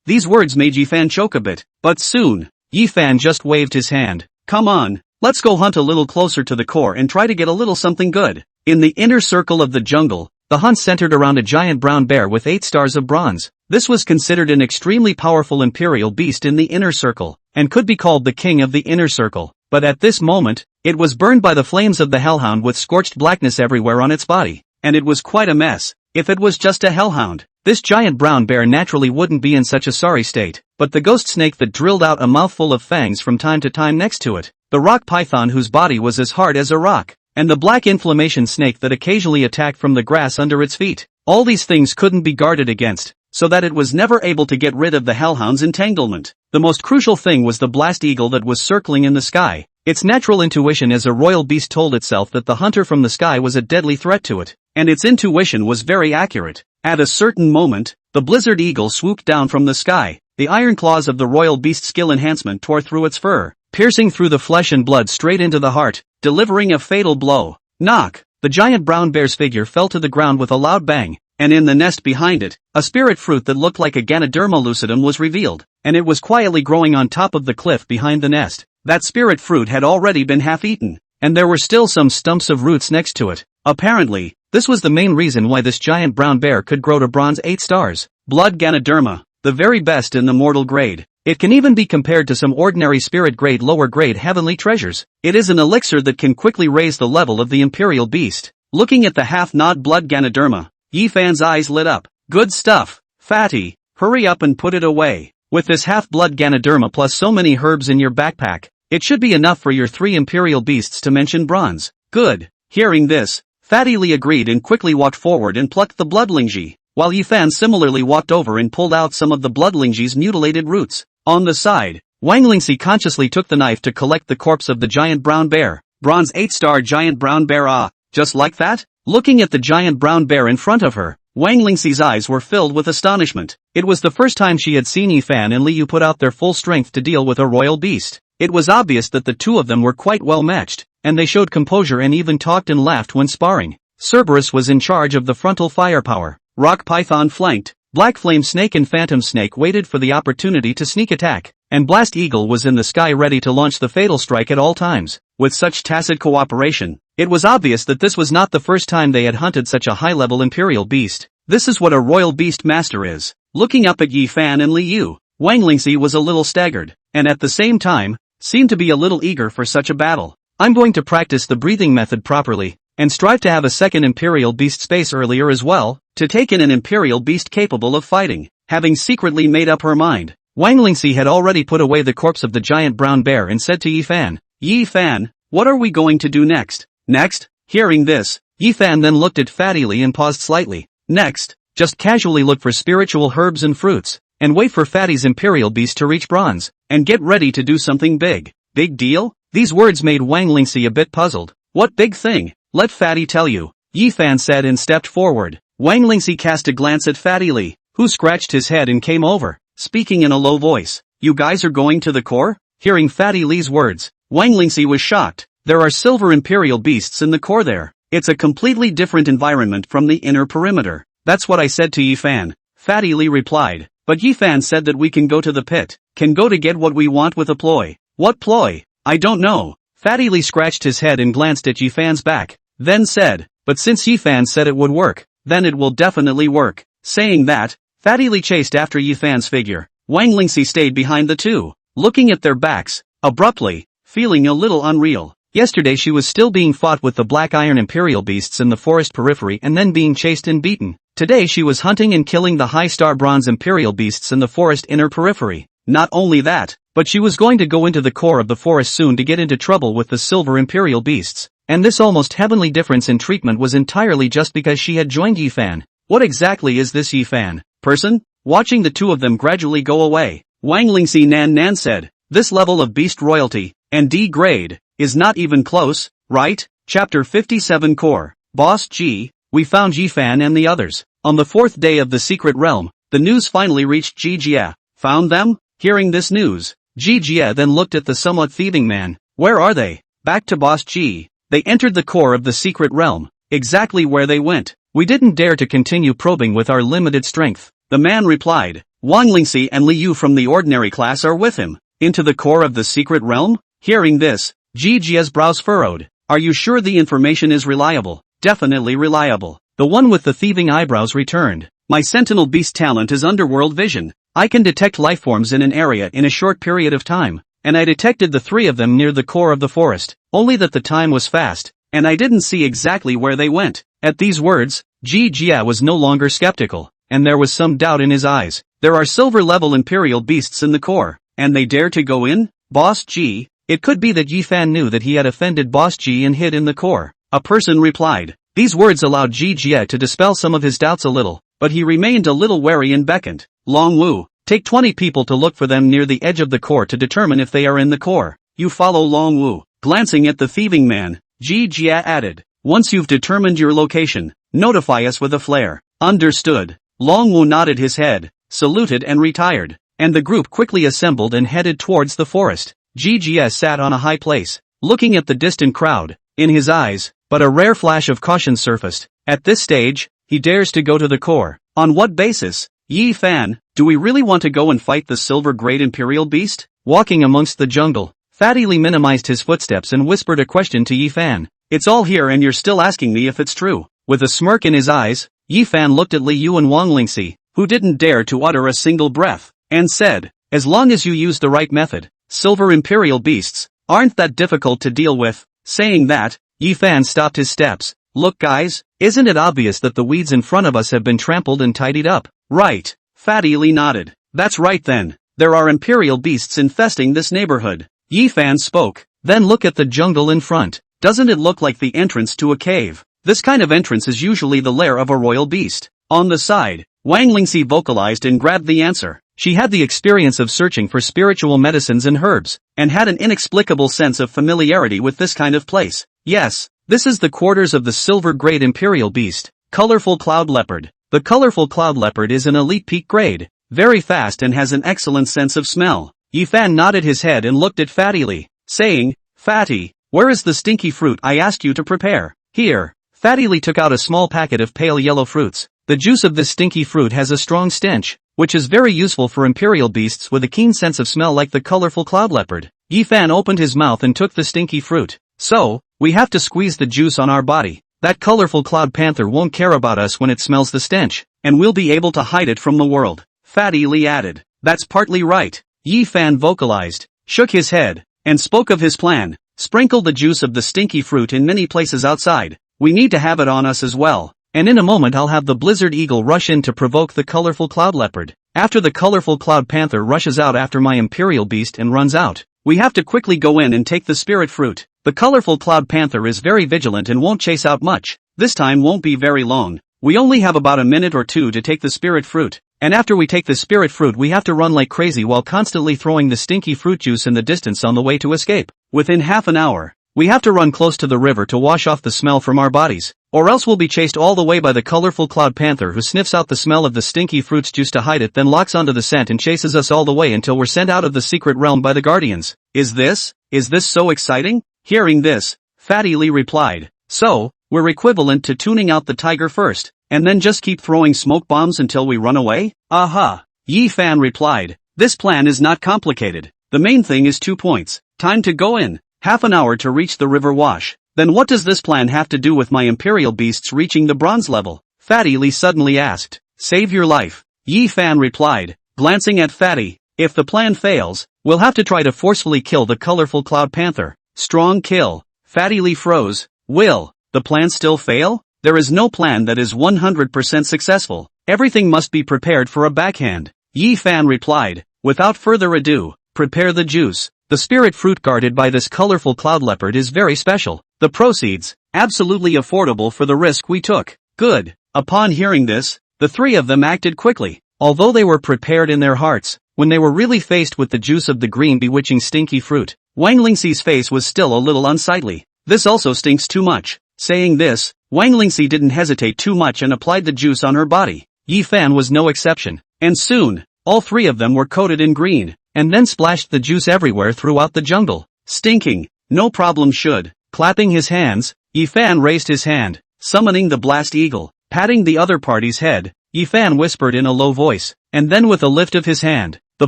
These words made Yifan choke a bit, but soon, Yifan just waved his hand. Come on, let's go hunt a little closer to the core and try to get a little something good. In the inner circle of the jungle, the hunt centered around a giant brown bear with 8 stars of bronze. This was considered an extremely powerful imperial beast in the inner circle, and could be called the king of the inner circle. But at this moment, it was burned by the flames of the hellhound with scorched blackness everywhere on its body, and it was quite a mess. If it was just a hellhound, this giant brown bear naturally wouldn't be in such a sorry state, but the ghost snake that drilled out a mouthful of fangs from time to time next to it, the rock python whose body was as hard as a rock, and the black inflammation snake that occasionally attacked from the grass under its feet, all these things couldn't be guarded against, so that it was never able to get rid of the hellhound's entanglement. The most crucial thing was the blast eagle that was circling in the sky. Its natural intuition as a royal beast told itself that the hunter from the sky was a deadly threat to it, and its intuition was very accurate. At a certain moment, the blizzard eagle swooped down from the sky. The iron claws of the royal beast skill enhancement tore through its fur, piercing through the flesh and blood straight into the heart, delivering a fatal blow. Knock! The giant brown bear's figure fell to the ground with a loud bang, and in the nest behind it, a spirit fruit that looked like a Ganoderma lucidum was revealed, and it was quietly growing on top of the cliff behind the nest. That spirit fruit had already been half-eaten, and there were still some stumps of roots next to it. Apparently, this was the main reason why this giant brown bear could grow to bronze 8 stars. Blood Ganoderma, the very best in the mortal grade. It can even be compared to some ordinary spirit grade lower grade heavenly treasures. It is an elixir that can quickly raise the level of the imperial beast. Looking at the half-gnawed blood Ganoderma, Yifan's eyes lit up. Good stuff, Fatty, hurry up and put it away. With this half-blood Ganoderma plus so many herbs in your backpack, it should be enough for your 3 imperial beasts to mention bronze. Good. Hearing this, Fatty Lee agreed and quickly walked forward and plucked the bloodlingji, while Yifan similarly walked over and pulled out some of the bloodlingji's mutilated roots. On the side, Wang Lingxi consciously took the knife to collect the corpse of the giant brown bear. Bronze 8-star giant brown bear, just like that? Looking at the giant brown bear in front of her, Wang Lingxi's eyes were filled with astonishment. It was the first time she had seen Yifan and Liu put out their full strength to deal with a royal beast. It was obvious that the two of them were quite well matched, and they showed composure and even talked and laughed when sparring. Cerberus was in charge of the frontal firepower. Rock Python flanked. Black Flame Snake and Phantom Snake waited for the opportunity to sneak attack, and Blast Eagle was in the sky ready to launch the fatal strike at all times. With such tacit cooperation, it was obvious that this was not the first time they had hunted such a high-level Imperial beast. This is what a royal beast master is. Looking up at Yi Fan and Li Yu, Wang Lingxi was a little staggered, and at the same time, seemed to be a little eager for such a battle. I'm going to practice the breathing method properly, and strive to have a second Imperial beast space earlier as well, to take in an Imperial beast capable of fighting. Having secretly made up her mind, Wang Lingxi had already put away the corpse of the giant brown bear and said to Yi Fan, what are we going to do next? Next? Hearing this, Yi Fan then looked at Fatty Li and paused slightly. Next, just casually look for spiritual herbs and fruits, and wait for Fatty's Imperial beast to reach bronze, and get ready to do something big. Big deal? These words made Wang Lingxi a bit puzzled. What big thing? Let Fatty tell you, Yi Fan said and stepped forward. Wang Lingxi cast a glance at Fatty Li, who scratched his head and came over, speaking in a low voice. You guys are going to the core? Hearing Fatty Li's words, Wang Lingxi was shocked. There are silver Imperial beasts in the core there. It's a completely different environment from the inner perimeter. That's what I said to Yi Fan, Fatty Li replied. But Yi Fan said that we can go to the pit, can go to get what we want with a ploy. What ploy? I don't know. Fatty Li scratched his head and glanced at Yi Fan's back, then said, but since Yi Fan said it would work, then it will definitely work. Saying that, Fatty Li chased after Yi Fan's figure. Wang Lingxi stayed behind the two, looking at their backs, abruptly, feeling a little unreal. Yesterday she was still being fought with the black iron Imperial beasts in the forest periphery and then being chased and beaten. Today she was hunting and killing the high star bronze Imperial beasts in the forest inner periphery. Not only that, but she was going to go into the core of the forest soon to get into trouble with the silver Imperial beasts. And this almost heavenly difference in treatment was entirely just because she had joined Yi Fan. What exactly is this Yi Fan person? Watching the two of them gradually go away, Wang Lingxi Nan said, this level of beast royalty, and D grade, is not even close, right? Chapter 57 Core. Boss G, we found Yi Fan and the others. On the fourth day of the secret realm, the news finally reached Ji Jie. Found them? Hearing this news, Ji Jie then looked at the somewhat thieving man. Where are they? Back to Boss G. They entered the core of the secret realm. Exactly where they went. We didn't dare to continue probing with our limited strength. The man replied. Wang Lingxi and Li Yu from the ordinary class are with him. Into the core of the secret realm? Hearing this, Ji Jie's brows furrowed. Are you sure the information is reliable? Definitely reliable. The one with the thieving eyebrows returned. My sentinel beast talent is underworld vision. I can detect lifeforms in an area in a short period of time, and I detected the three of them near the core of the forest, only that the time was fast, and I didn't see exactly where they went. At these words, Ji Jie was no longer skeptical, and there was some doubt in his eyes. There are silver-level Imperial beasts in the core, and they dare to go in? Boss G? It could be that Yi Fan knew that he had offended Boss G and hid in the core. A person replied. These words allowed Ji Jie to dispel some of his doubts a little, but he remained a little wary and beckoned. Long Wu, take 20 people to look for them near the edge of the core to determine if they are in the core. You follow Long Wu. Glancing at the thieving man, Ji Jie added. Once you've determined your location, notify us with a flare. Understood. Long Wu nodded his head, saluted and retired, and the group quickly assembled and headed towards the forest. Ji Jie sat on a high place, looking at the distant crowd. In his eyes, but a rare flash of caution surfaced. At this stage, he dares to go to the core. On what basis? Yi Fan, do we really want to go and fight the silver grade Imperial beast? Walking amongst the jungle, Fatty Li minimized his footsteps and whispered a question to Yi Fan. It's all here and you're still asking me if it's true. With a smirk in his eyes, Yi Fan looked at Li Yu and Wang Lingxi, who didn't dare to utter a single breath, and said, as long as you use the right method, silver Imperial beasts aren't that difficult to deal with. Saying that, Yi Fan stopped his steps. Look guys, isn't it obvious that the weeds in front of us have been trampled and tidied up? Right. Fatty Li nodded. That's right then. There are Imperial beasts infesting this neighborhood. Yi Fan spoke. Then look at the jungle in front. Doesn't it look like the entrance to a cave? This kind of entrance is usually the lair of a royal beast. On the side, Wang Lingxi vocalized and grabbed the answer. She had the experience of searching for spiritual medicines and herbs, and had an inexplicable sense of familiarity with this kind of place. Yes, this is the quarters of the silver grade Imperial beast, Colorful Cloud Leopard. The Colorful Cloud Leopard is an elite peak grade, very fast and has an excellent sense of smell. Yi Fan nodded his head and looked at Fatty Li, saying, Fatty, where is the stinky fruit I asked you to prepare? Here. Fatty Lee took out a small packet of pale yellow fruits. The juice of this stinky fruit has a strong stench, which is very useful for imperial beasts with a keen sense of smell like the colorful cloud leopard. Yi Fan opened his mouth and took the stinky fruit. So, we have to squeeze the juice on our body. That colorful cloud panther won't care about us when it smells the stench, and we'll be able to hide it from the world. Fatty Lee added. That's partly right. Yi Fan vocalized, shook his head, and spoke of his plan. Sprinkle the juice of the stinky fruit in many places outside. We need to have it on us as well. And in a moment I'll have the blizzard eagle rush in to provoke the colorful cloud leopard. After the colorful cloud panther rushes out after my imperial beast and runs out, we have to quickly go in and take the spirit fruit. The colorful cloud panther is very vigilant and won't chase out much. This time won't be very long. We only have about a minute or two to take the spirit fruit. And after we take the spirit fruit we have to run like crazy while constantly throwing the stinky fruit juice in the distance on the way to escape. Within half an hour, we have to run close to the river to wash off the smell from our bodies, or else we'll be chased all the way by the colorful cloud panther who sniffs out the smell of the stinky fruit's juice to hide it, then locks onto the scent and chases us all the way until we're sent out of the secret realm by the guardians. Is this so exciting? Hearing this, Fatty Lee replied, so, we're equivalent to tuning out the tiger first, and then just keep throwing smoke bombs until we run away? Aha! Yi Fan replied, this plan is not complicated. The main thing is 2 points. Time to go in. Half an hour to reach the river wash. Then what does this plan have to do with my imperial beasts reaching the bronze level? Fatty Lee suddenly asked. Save your life. Yi Fan replied, glancing at Fatty. If the plan fails, we'll have to try to forcefully kill the colorful cloud panther. Strong kill. Fatty Lee froze. Will the plan still fail? There is no plan that is 100% successful. Everything must be prepared for a backhand. Yi Fan replied. Without further ado, prepare the juice. The spirit fruit guarded by this colorful cloud leopard is very special. The proceeds, absolutely affordable for the risk we took. Good. Upon hearing this, the three of them acted quickly. Although they were prepared in their hearts, when they were really faced with the juice of the green bewitching stinky fruit, Wang Lingxi's face was still a little unsightly. This also stinks too much. Saying this, Wang Lingxi didn't hesitate too much and applied the juice on her body. Yi Fan was no exception. And soon, all three of them were coated in green, and then splashed the juice everywhere throughout the jungle. Stinking. No problem should. Clapping his hands, Yi Fan raised his hand, summoning the blast eagle. Patting the other party's head, Yi Fan whispered in a low voice, and then with a lift of his hand, the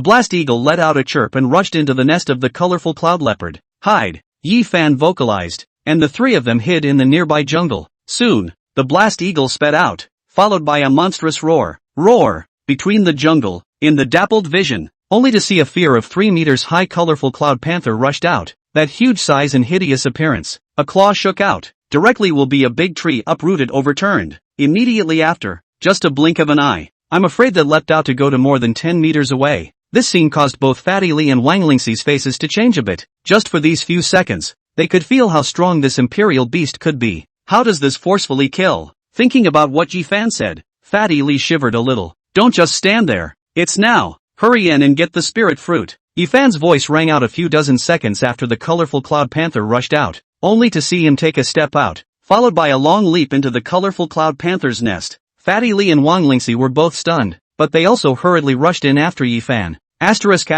blast eagle let out a chirp and rushed into the nest of the colorful cloud leopard. Hide, Yi Fan vocalized, and the three of them hid in the nearby jungle. Soon, the blast eagle sped out, followed by a monstrous roar. Roar! Between the jungle, in the dappled vision, only to see a fear of 3 meters high colorful cloud panther rushed out. That huge size and hideous appearance. A claw shook out. Directly will be a big tree uprooted overturned. Immediately after, just a blink of an eye, I'm afraid that leapt out to go to more than 10 meters away. This scene caused both Fatty Lee and Wang Lingxi's faces to change a bit. Just for these few seconds, they could feel how strong this imperial beast could be. How does this forcefully kill? Thinking about what Yi Fan said, Fatty Lee shivered a little. Don't just stand there. It's now. Hurry in and get the spirit fruit. Yi Fan's voice rang out a few dozen seconds after the colorful cloud panther rushed out, only to see him take a step out, followed by a long leap into the colorful cloud panther's nest. Fatty Lee and Wang Lingxi were both stunned, but they also hurriedly rushed in after Yi Fan. Asterisk.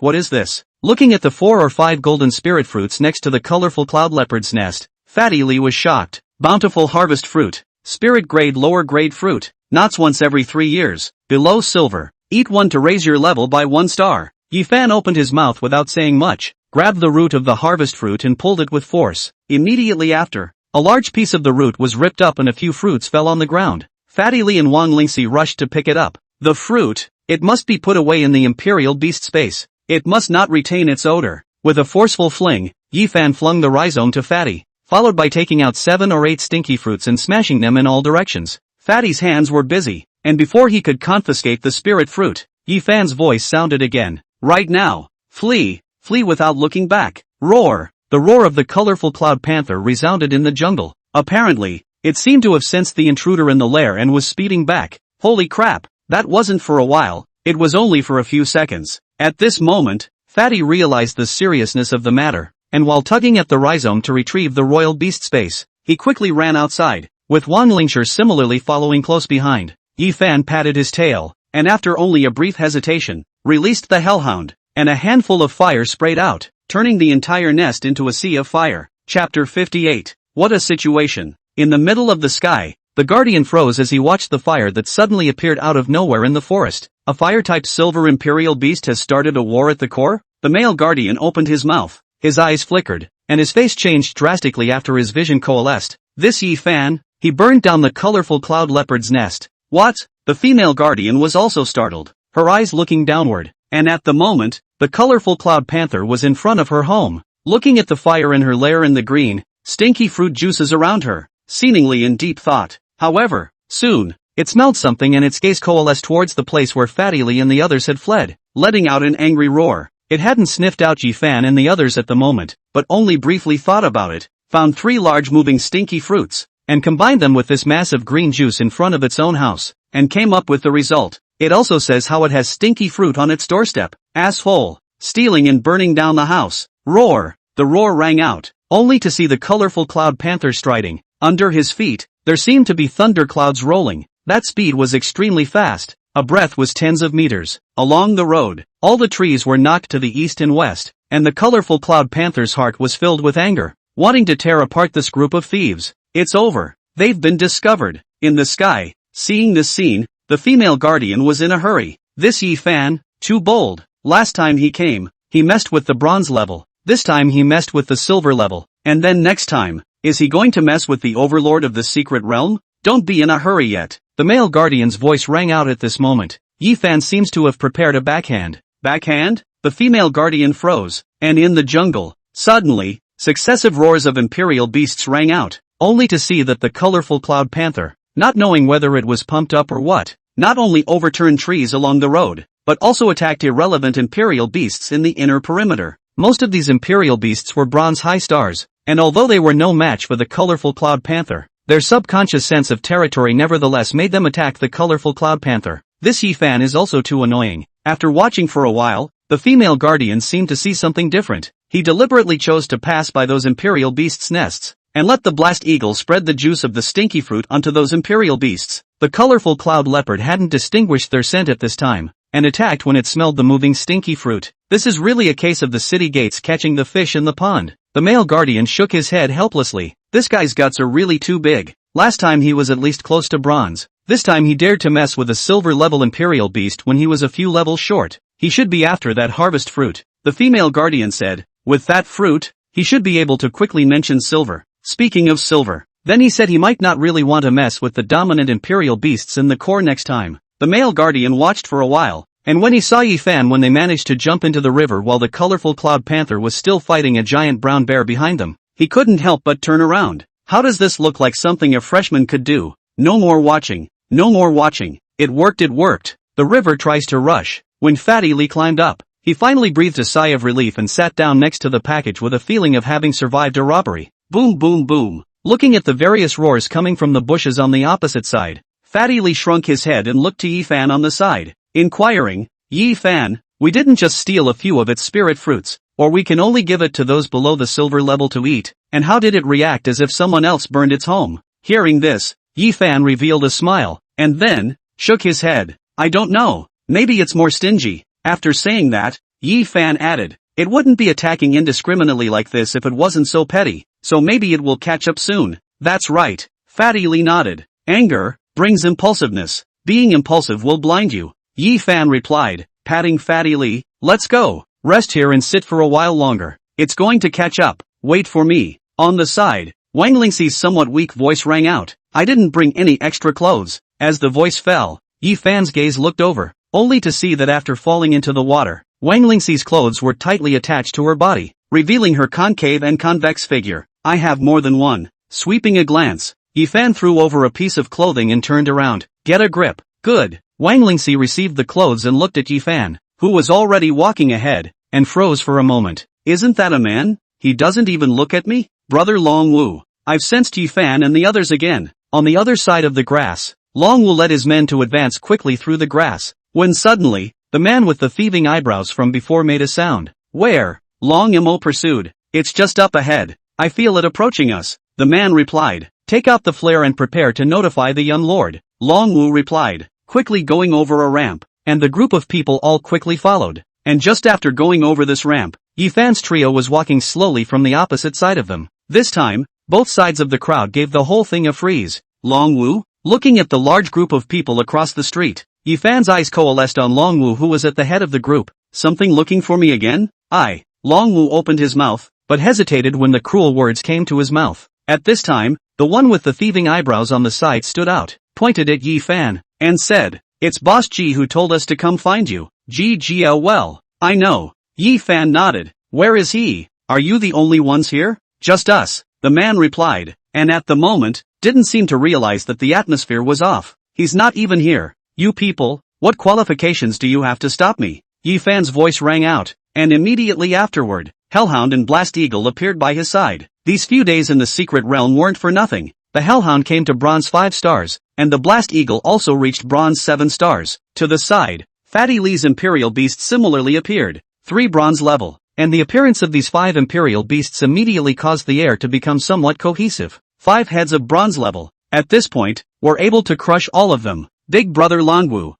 What is this? Looking at the 4 or 5 golden spirit fruits next to the colorful cloud leopard's nest, Fatty Lee was shocked. Bountiful harvest fruit. Spirit grade lower grade fruit. Knots once every 3 years. Below silver. Eat one to raise your level by 1 star. Yi Fan opened his mouth without saying much, grabbed the root of the harvest fruit and pulled it with force. Immediately after, a large piece of the root was ripped up and a few fruits fell on the ground. Fatty Lee and Wang Lingxi rushed to pick it up. The fruit, it must be put away in the imperial beast space. It must not retain its odor. With a forceful fling, Yi Fan flung the rhizome to Fatty, followed by taking out 7 or 8 stinky fruits and smashing them in all directions. Fatty's hands were busy, and before he could confiscate the spirit fruit, Yi Fan's voice sounded again. Right now. Flee. Flee without looking back. Roar. The roar of the colorful cloud panther resounded in the jungle. Apparently, it seemed to have sensed the intruder in the lair and was speeding back. Holy crap. That wasn't for a while, it was only for a few seconds. At this moment, Fatty realized the seriousness of the matter, and while tugging at the rhizome to retrieve the royal beast space, he quickly ran outside, with Wang Lingxi similarly following close behind. Yi Fan patted his tail, and after only a brief hesitation, released the hellhound, and a handful of fire sprayed out, turning the entire nest into a sea of fire. Chapter 58. What a situation. In the middle of the sky, the Guardian froze as he watched the fire that suddenly appeared out of nowhere in the forest. A fire-type silver imperial beast has started a war at the core? The male Guardian opened his mouth, his eyes flickered, and his face changed drastically after his vision coalesced. This Yi Fan? He burned down the colorful cloud leopard's nest. What? The female Guardian was also startled, her eyes looking downward, and at the moment, the colorful cloud panther was in front of her home, looking at the fire in her lair in the green, stinky fruit juices around her, seemingly in deep thought. However, soon, it smelled something and its gaze coalesced towards the place where Fatty Lee and the others had fled, letting out an angry roar. It hadn't sniffed out Yi Fan and the others at the moment, but only briefly thought about it, found 3 large moving stinky fruits, and combined them with this massive green juice in front of its own house, and came up with the result. It also says how it has stinky fruit on its doorstep. Asshole. Stealing and burning down the house. Roar. The roar rang out, only to see the colorful cloud panther striding. Under his feet, there seemed to be thunder clouds rolling. That speed was extremely fast. A breath was tens of meters. Along the road, all the trees were knocked to the east and west, and the colorful cloud panther's heart was filled with anger, wanting to tear apart this group of thieves. It's over. They've been discovered. In the sky, seeing this scene, the female Guardian was in a hurry. This Yi Fan, too bold. Last time he came, he messed with the bronze level. This time he messed with the silver level. And then next time, is he going to mess with the overlord of the secret realm? Don't be in a hurry yet. The male Guardian's voice rang out at this moment. Yi Fan seems to have prepared a backhand. Backhand? The female Guardian froze, and in the jungle, suddenly, successive roars of imperial beasts rang out, only to see that the colorful cloud panther, not knowing whether it was pumped up or what, not only overturned trees along the road, but also attacked irrelevant imperial beasts in the inner perimeter. Most of these imperial beasts were bronze high stars, and although they were no match for the colorful cloud panther, their subconscious sense of territory nevertheless made them attack the colorful cloud panther. This Yi Fan is also too annoying. After watching for a while, the female Guardian seemed to see something different. He deliberately chose to pass by those imperial beasts' nests, and let the blast eagle spread the juice of the stinky fruit onto those imperial beasts. The colorful cloud leopard hadn't distinguished their scent at this time, and attacked when it smelled the moving stinky fruit. This is really a case of the city gates catching the fish in the pond. The male Guardian shook his head helplessly. This guy's guts are really too big. Last time he was at least close to bronze. This time he dared to mess with a silver-level imperial beast when he was a few levels short. He should be after that harvest fruit. The female Guardian said, with that fruit, he should be able to quickly mention silver. Speaking of silver, then he said he might not really want to mess with the dominant imperial beasts in the core next time. The male Guardian watched for a while, and when he saw Yi Fan when they managed to jump into the river while the colorful cloud panther was still fighting a giant brown bear behind them, he couldn't help but turn around. How does this look like something a freshman could do? No more watching. No more watching. It worked. The river tries to rush. When Fatty Lee climbed up, he finally breathed a sigh of relief and sat down next to the package with a feeling of having survived a robbery. Boom boom boom. Looking at the various roars coming from the bushes on the opposite side, Fatty Lee shrunk his head and looked to Yi Fan on the side, inquiring, Yi Fan, we didn't just steal a few of its spirit fruits, or we can only give it to those below the silver level to eat, and how did it react as if someone else burned its home? Hearing this, Yi Fan revealed a smile, and then, shook his head. I don't know, maybe it's more stingy. After saying that, Yi Fan added, it wouldn't be attacking indiscriminately like this if it wasn't so petty, so maybe it will catch up soon. That's right, Fatty Lee nodded. Anger brings impulsiveness. Being impulsive will blind you. Yi Fan replied, patting Fatty Lee. Let's go. Rest here and sit for a while longer. It's going to catch up. Wait for me. On the side, Wang Lingxi's somewhat weak voice rang out. I didn't bring any extra clothes. As the voice fell, Yi Fan's gaze looked over, only to see that after falling into the water, Wang Lingxi's clothes were tightly attached to her body, revealing her concave and convex figure. I have more than one. Sweeping a glance, Yi Fan threw over a piece of clothing and turned around. Get a grip. Good. Wang Lingxi received the clothes and looked at Yi Fan, who was already walking ahead, and froze for a moment. Isn't that a man? He doesn't even look at me? Brother Long Wu. I've sensed Yi Fan and the others again. On the other side of the grass, Long Wu led his men to advance quickly through the grass, when suddenly, the man with the thieving eyebrows from before made a sound. Where? Long Mo pursued. It's just up ahead. I feel it approaching us. The man replied. Take out the flare and prepare to notify the young lord. Long Wu replied, quickly going over a ramp, and the group of people all quickly followed. And just after going over this ramp, Yi Fan's trio was walking slowly from the opposite side of them. This time, Both sides of the crowd gave the whole thing a freeze. Longwu? Looking at the large group of people across the street, Yifan's eyes coalesced on Longwu, who was at the head of the group. Something looking for me again? Longwu opened his mouth, but hesitated when the cruel words came to his mouth. At this time, the one with the thieving eyebrows on the side stood out, pointed at Yifan, and said, "It's Boss G who told us to come find you." Well, I know. Yifan nodded. "Where is he? Are you the only ones here?" "Just us," the man replied, and at the moment, didn't seem to realize that the atmosphere was off. "He's not even here. You people, what qualifications do you have to stop me?" Yifan's voice rang out, and immediately afterward, Hellhound and Blast Eagle appeared by his side. These few days in the secret realm weren't for nothing. The Hellhound came to bronze 5 stars, and the Blast Eagle also reached bronze 7 stars. To the side, Fatty Lee's Imperial Beast similarly appeared, 3 bronze level, and the appearance of these 5 Imperial Beasts immediately caused the air to become somewhat cohesive. 5 heads of bronze level, at this point, were able to crush all of them. Big Brother Longwu,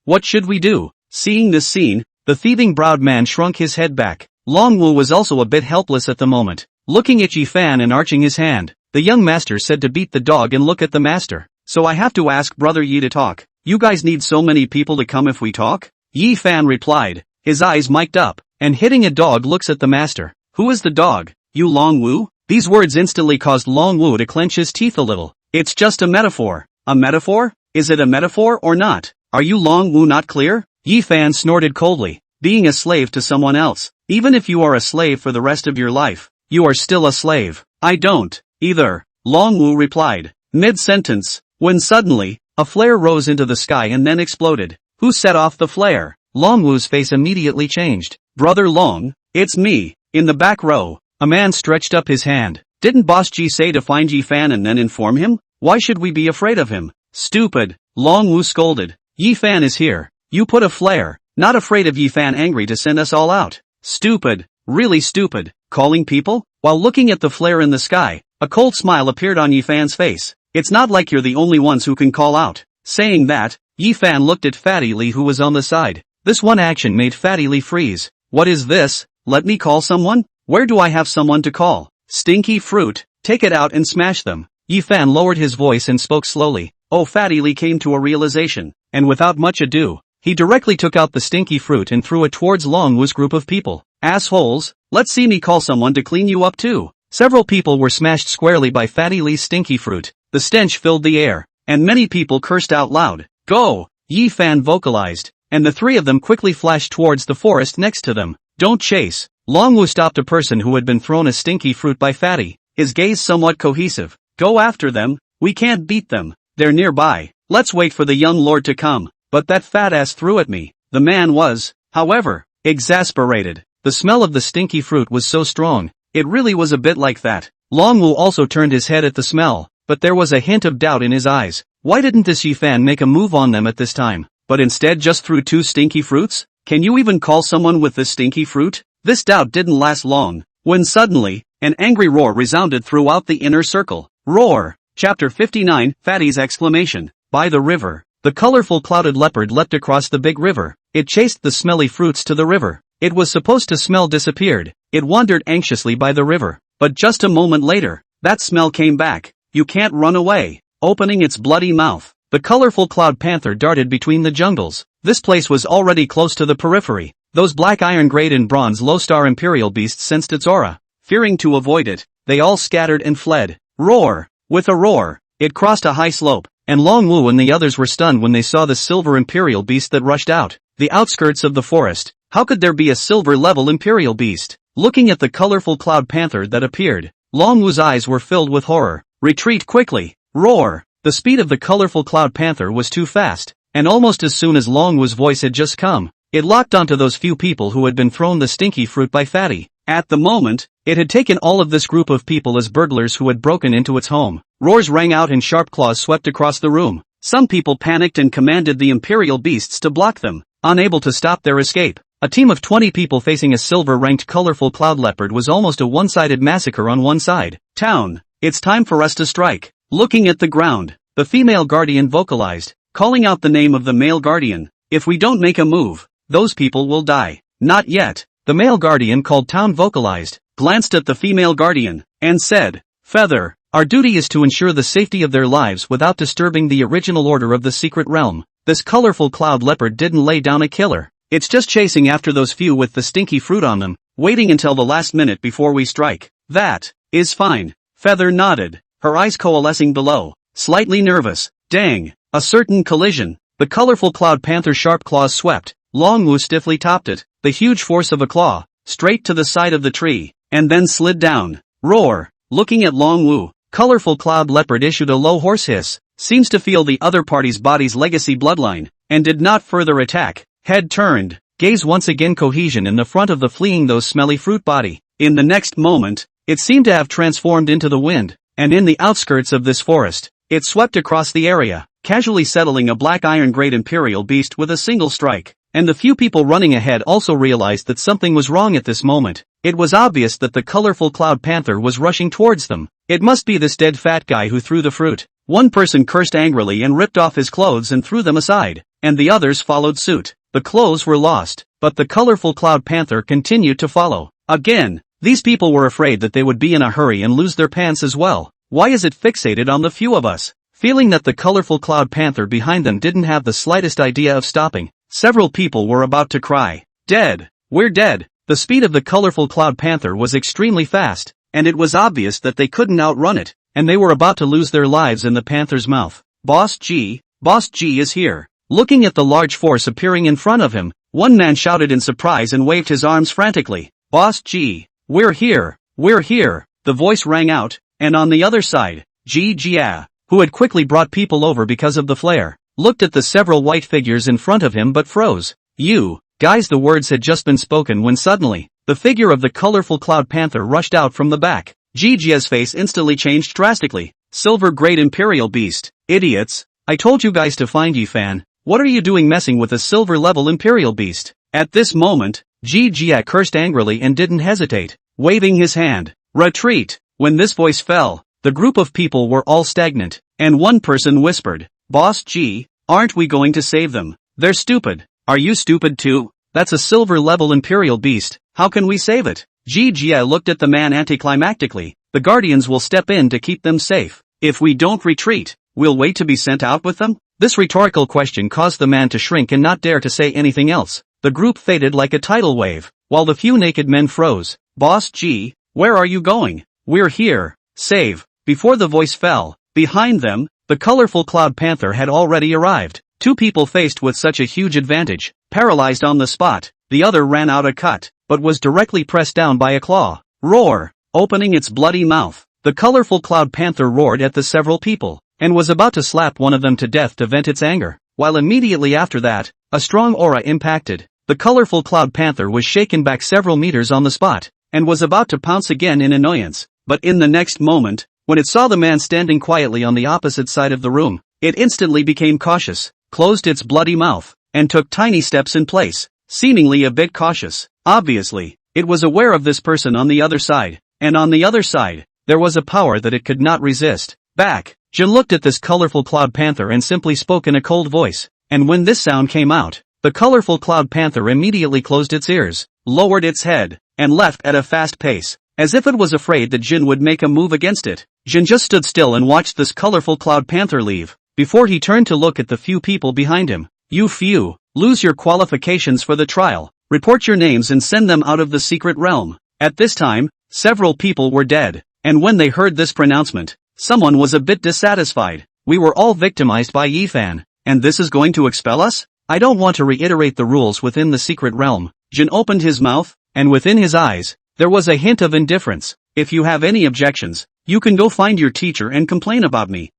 what should we do? Seeing this scene, the thieving-browed man shrunk his head back. Longwu was also a bit helpless at the moment. Looking at Yifan and arching his hand, the young master said to beat the dog and look at the master. "So I have to ask Brother Yi to talk. You guys need so many people to come if we talk?" Yifan replied, his eyes mic'd up, and hitting a dog looks at the master. "Who is the dog? You Longwu?" These words instantly caused Longwu to clench his teeth a little. "It's just a metaphor." "A metaphor? Is it a metaphor or not? Are you Longwu not clear?" Yifan snorted coldly. "Being a slave to someone else, even if you are a slave for the rest of your life, you are still a slave." "I don't, either," Longwu replied, mid-sentence, when suddenly, a flare rose into the sky and then exploded. "Who set off the flare?" Longwu's face immediately changed. "Brother Long, it's me." In the back row, a man stretched up his hand. "Didn't Boss G say to find Yifan and then inform him? Why should we be afraid of him?" "Stupid," Longwu scolded. "Yifan is here. You put a flare. Not afraid of Yifan angry to send us all out." "Stupid, really stupid." Calling people? While looking at the flare in the sky, a cold smile appeared on Yifan's face. "It's not like you're the only ones who can call out." Saying that, Yifan looked at Fatty Lee, who was on the side. This one action made Fatty Lee freeze. "What is this? Let me call someone? Where do I have someone to call?" "Stinky fruit, take it out and smash them." Yifan lowered his voice and spoke slowly. Fatty Lee came to a realization, and without much ado, he directly took out the stinky fruit and threw it towards Longwu's group of people. "Assholes, let's see me call someone to clean you up too." Several people were smashed squarely by Fatty Lee's stinky fruit. The stench filled the air, and many people cursed out loud. "Go!" Yifan vocalized, and the 3 of them quickly flashed towards the forest next to them. "Don't chase." Longwu stopped a person who had been thrown a stinky fruit by Fatty, his gaze somewhat cohesive. "Go after them, we can't beat them. They're nearby. Let's wait for the young lord to come." "But that fat ass threw at me." The man was, however, exasperated. The smell of the stinky fruit was so strong, it really was a bit like that. Longwu also turned his head at the smell, but there was a hint of doubt in his eyes. Why didn't this Yifan make a move on them at this time, but instead just threw 2 stinky fruits? Can you even call someone with this stinky fruit? This doubt didn't last long, when suddenly, an angry roar resounded throughout the inner circle. Roar! Chapter 59, Fatty's exclamation. By the river, the colorful clouded leopard leapt across the big river. It chased the smelly fruits to the river. It was supposed to smell disappeared. It wandered anxiously by the river, but just a moment later, that smell came back. "You can't run away." Opening its bloody mouth, the colorful cloud panther darted between the jungles. This place was already close to the periphery. Those black iron grade and bronze low-star imperial beasts sensed its aura. Fearing to avoid it, they all scattered and fled. Roar! With a roar, it crossed a high slope, and Longwu and the others were stunned when they saw the silver imperial beast that rushed out. The outskirts of the forest. How could there be a silver-level imperial beast? Looking at the colorful cloud panther that appeared, Longwu's eyes were filled with horror. "Retreat quickly!" Roar! The speed of the colorful cloud panther was too fast, and almost as soon as Longwu's voice had just come, it locked onto those few people who had been thrown the stinky fruit by Fatty. At the moment, it had taken all of this group of people as burglars who had broken into its home. Roars rang out and sharp claws swept across the room. Some people panicked and commanded the imperial beasts to block them. Unable to stop their escape, a team of 20 people facing a silver-ranked colorful cloud leopard was almost a one-sided massacre on one side. "Town, it's time for us to strike." Looking at the ground, the female guardian vocalized, calling out the name of the male guardian. "If we don't make a move, those people will die." "Not yet." The male guardian called Town vocalized, glanced at the female guardian, and said, Feather, our duty is to ensure the safety of their lives without disturbing the original order of the secret realm. This colorful cloud leopard didn't lay down a killer. It's just chasing after those few with the stinky fruit on them, waiting until the last minute before we strike. That is fine. Feather nodded, her eyes coalescing below, slightly nervous. Dang, a certain collision. The colorful cloud panther's sharp claws swept. Longwu stiffly topped it, the huge force of a claw, straight to the side of the tree, and then slid down. Roar. Looking at Longwu, colorful cloud leopard issued a low hoarse hiss, seems to feel the other party's body's legacy bloodline, and did not further attack. Head turned, gaze once again cohesion in the front of the fleeing those smelly fruit body. In the next moment, it seemed to have transformed into the wind, and in the outskirts of this forest, it swept across the area, casually settling a black iron great imperial beast with a single strike. And the few people running ahead also realized that something was wrong at this moment. It was obvious that the colorful cloud panther was rushing towards them. It must be this dead fat guy who threw the fruit. One person cursed angrily and ripped off his clothes and threw them aside, and the others followed suit. The clothes were lost, but the colorful cloud panther continued to follow. Again, these people were afraid that they would be in a hurry and lose their pants as well. Why is it fixated on the few of us? Feeling that the colorful cloud panther behind them didn't have the slightest idea of stopping, several people were about to cry, "Dead! We're dead!" The speed of the colorful cloud panther was extremely fast, and it was obvious that they couldn't outrun it, and they were about to lose their lives in the panther's mouth. Boss G is here. Looking at the large force appearing in front of him, one man shouted in surprise and waved his arms frantically. "Boss G, we're here, we're here!" The voice rang out, and on the other side, Jia, who had quickly brought people over because of the flare, looked at the several white figures in front of him but froze. "You guys," the words had just been spoken when suddenly, the figure of the colorful cloud panther rushed out from the back. Jijia's face instantly changed drastically. "Silver Great Imperial Beast. Idiots. I told you guys to find Yifan. What are you doing messing with a silver level Imperial Beast?" At this moment, Jia cursed angrily and didn't hesitate, waving his hand. "Retreat." When this voice fell, the group of people were all stagnant, and one person whispered, "Boss G, aren't we going to save them? They're stupid." "Are you stupid too? That's a silver-level Imperial Beast, how can we save it?" Jia looked at the man anticlimactically. "The Guardians will step in to keep them safe. If we don't retreat, we'll wait to be sent out with them?" This rhetorical question caused the man to shrink and not dare to say anything else. The group faded like a tidal wave, while the few naked men froze. "Boss G, where are you going?" "We're here. Save." Before the voice fell, behind them, the colorful cloud panther had already arrived. Two people faced with such a huge advantage, paralyzed on the spot. The other ran out a cut, but was directly pressed down by a claw. Roar! Opening its bloody mouth, the colorful cloud panther roared at the several people, and was about to slap one of them to death to vent its anger, while immediately after that, a strong aura impacted. The colorful cloud panther was shaken back several meters on the spot, and was about to pounce again in annoyance, but in the next moment, when it saw the man standing quietly on the opposite side of the room, it instantly became cautious, closed its bloody mouth, and took tiny steps in place, seemingly a bit cautious. Obviously, it was aware of this person on the other side, and on the other side, there was a power that it could not resist. "Back!" Jin looked at this colorful cloud panther and simply spoke in a cold voice, and when this sound came out, the colorful cloud panther immediately closed its ears, lowered its head, and left at a fast pace, as if it was afraid that Jin would make a move against it. Jin just stood still and watched this colorful cloud panther leave, before he turned to look at the few people behind him. "You few, lose your qualifications for the trial, report your names and send them out of the secret realm." At this time, several people were dead, and when they heard this pronouncement, someone was a bit dissatisfied. "We were all victimized by Yifan, and this is going to expel us? I don't want to reiterate the rules within the secret realm." Jin opened his mouth, and within his eyes, there was a hint of indifference. "If you have any objections, you can go find your teacher and complain about me."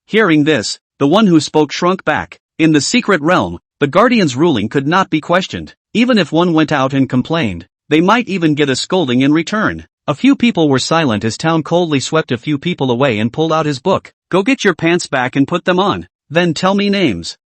Hearing this, the one who spoke shrunk back. In the secret realm, the Guardian's ruling could not be questioned. Even if one went out and complained, they might even get a scolding in return. A few people were silent as Town coldly swept a few people away and pulled out his book. "Go get your pants back and put them on. Then tell me names.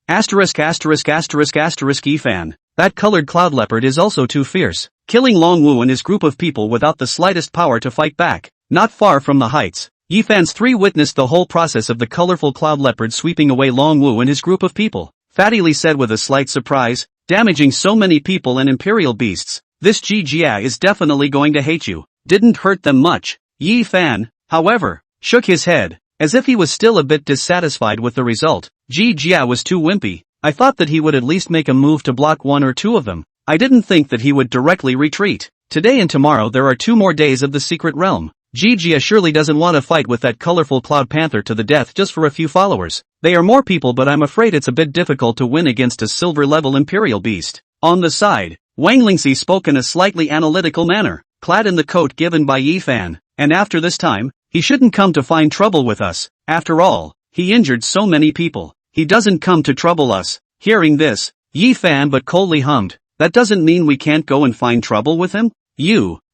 Yifan. That colored cloud leopard is also too fierce, killing Longwu and his group of people without the slightest power to fight back." Not far from the heights, Yifan's three witnessed the whole process of the colorful cloud leopard sweeping away Longwu and his group of people. Fatty Lee said with a slight surprise, "Damaging so many people and imperial beasts, this Jia is definitely going to hate you." "Didn't hurt them much. Yifan, however, shook his head, as if he was still a bit dissatisfied with the result. Ji Jia was too wimpy. I thought that he would at least make a move to block one or two of them. I didn't think that he would directly retreat. Today and tomorrow there are 2 more days of the secret realm. Ji Jia surely doesn't want to fight with that colorful cloud panther to the death just for a few followers. They are more people, but I'm afraid it's a bit difficult to win against a silver level imperial beast. On the side, Wang Lingxi spoke in a slightly analytical manner, clad in the coat given by Yi Fan, and after this time, he shouldn't come to find trouble with us. After all, he injured so many people. He doesn't come to trouble us. Hearing this, Yi Fan but coldly hummed, that doesn't mean we can't go and find trouble with him?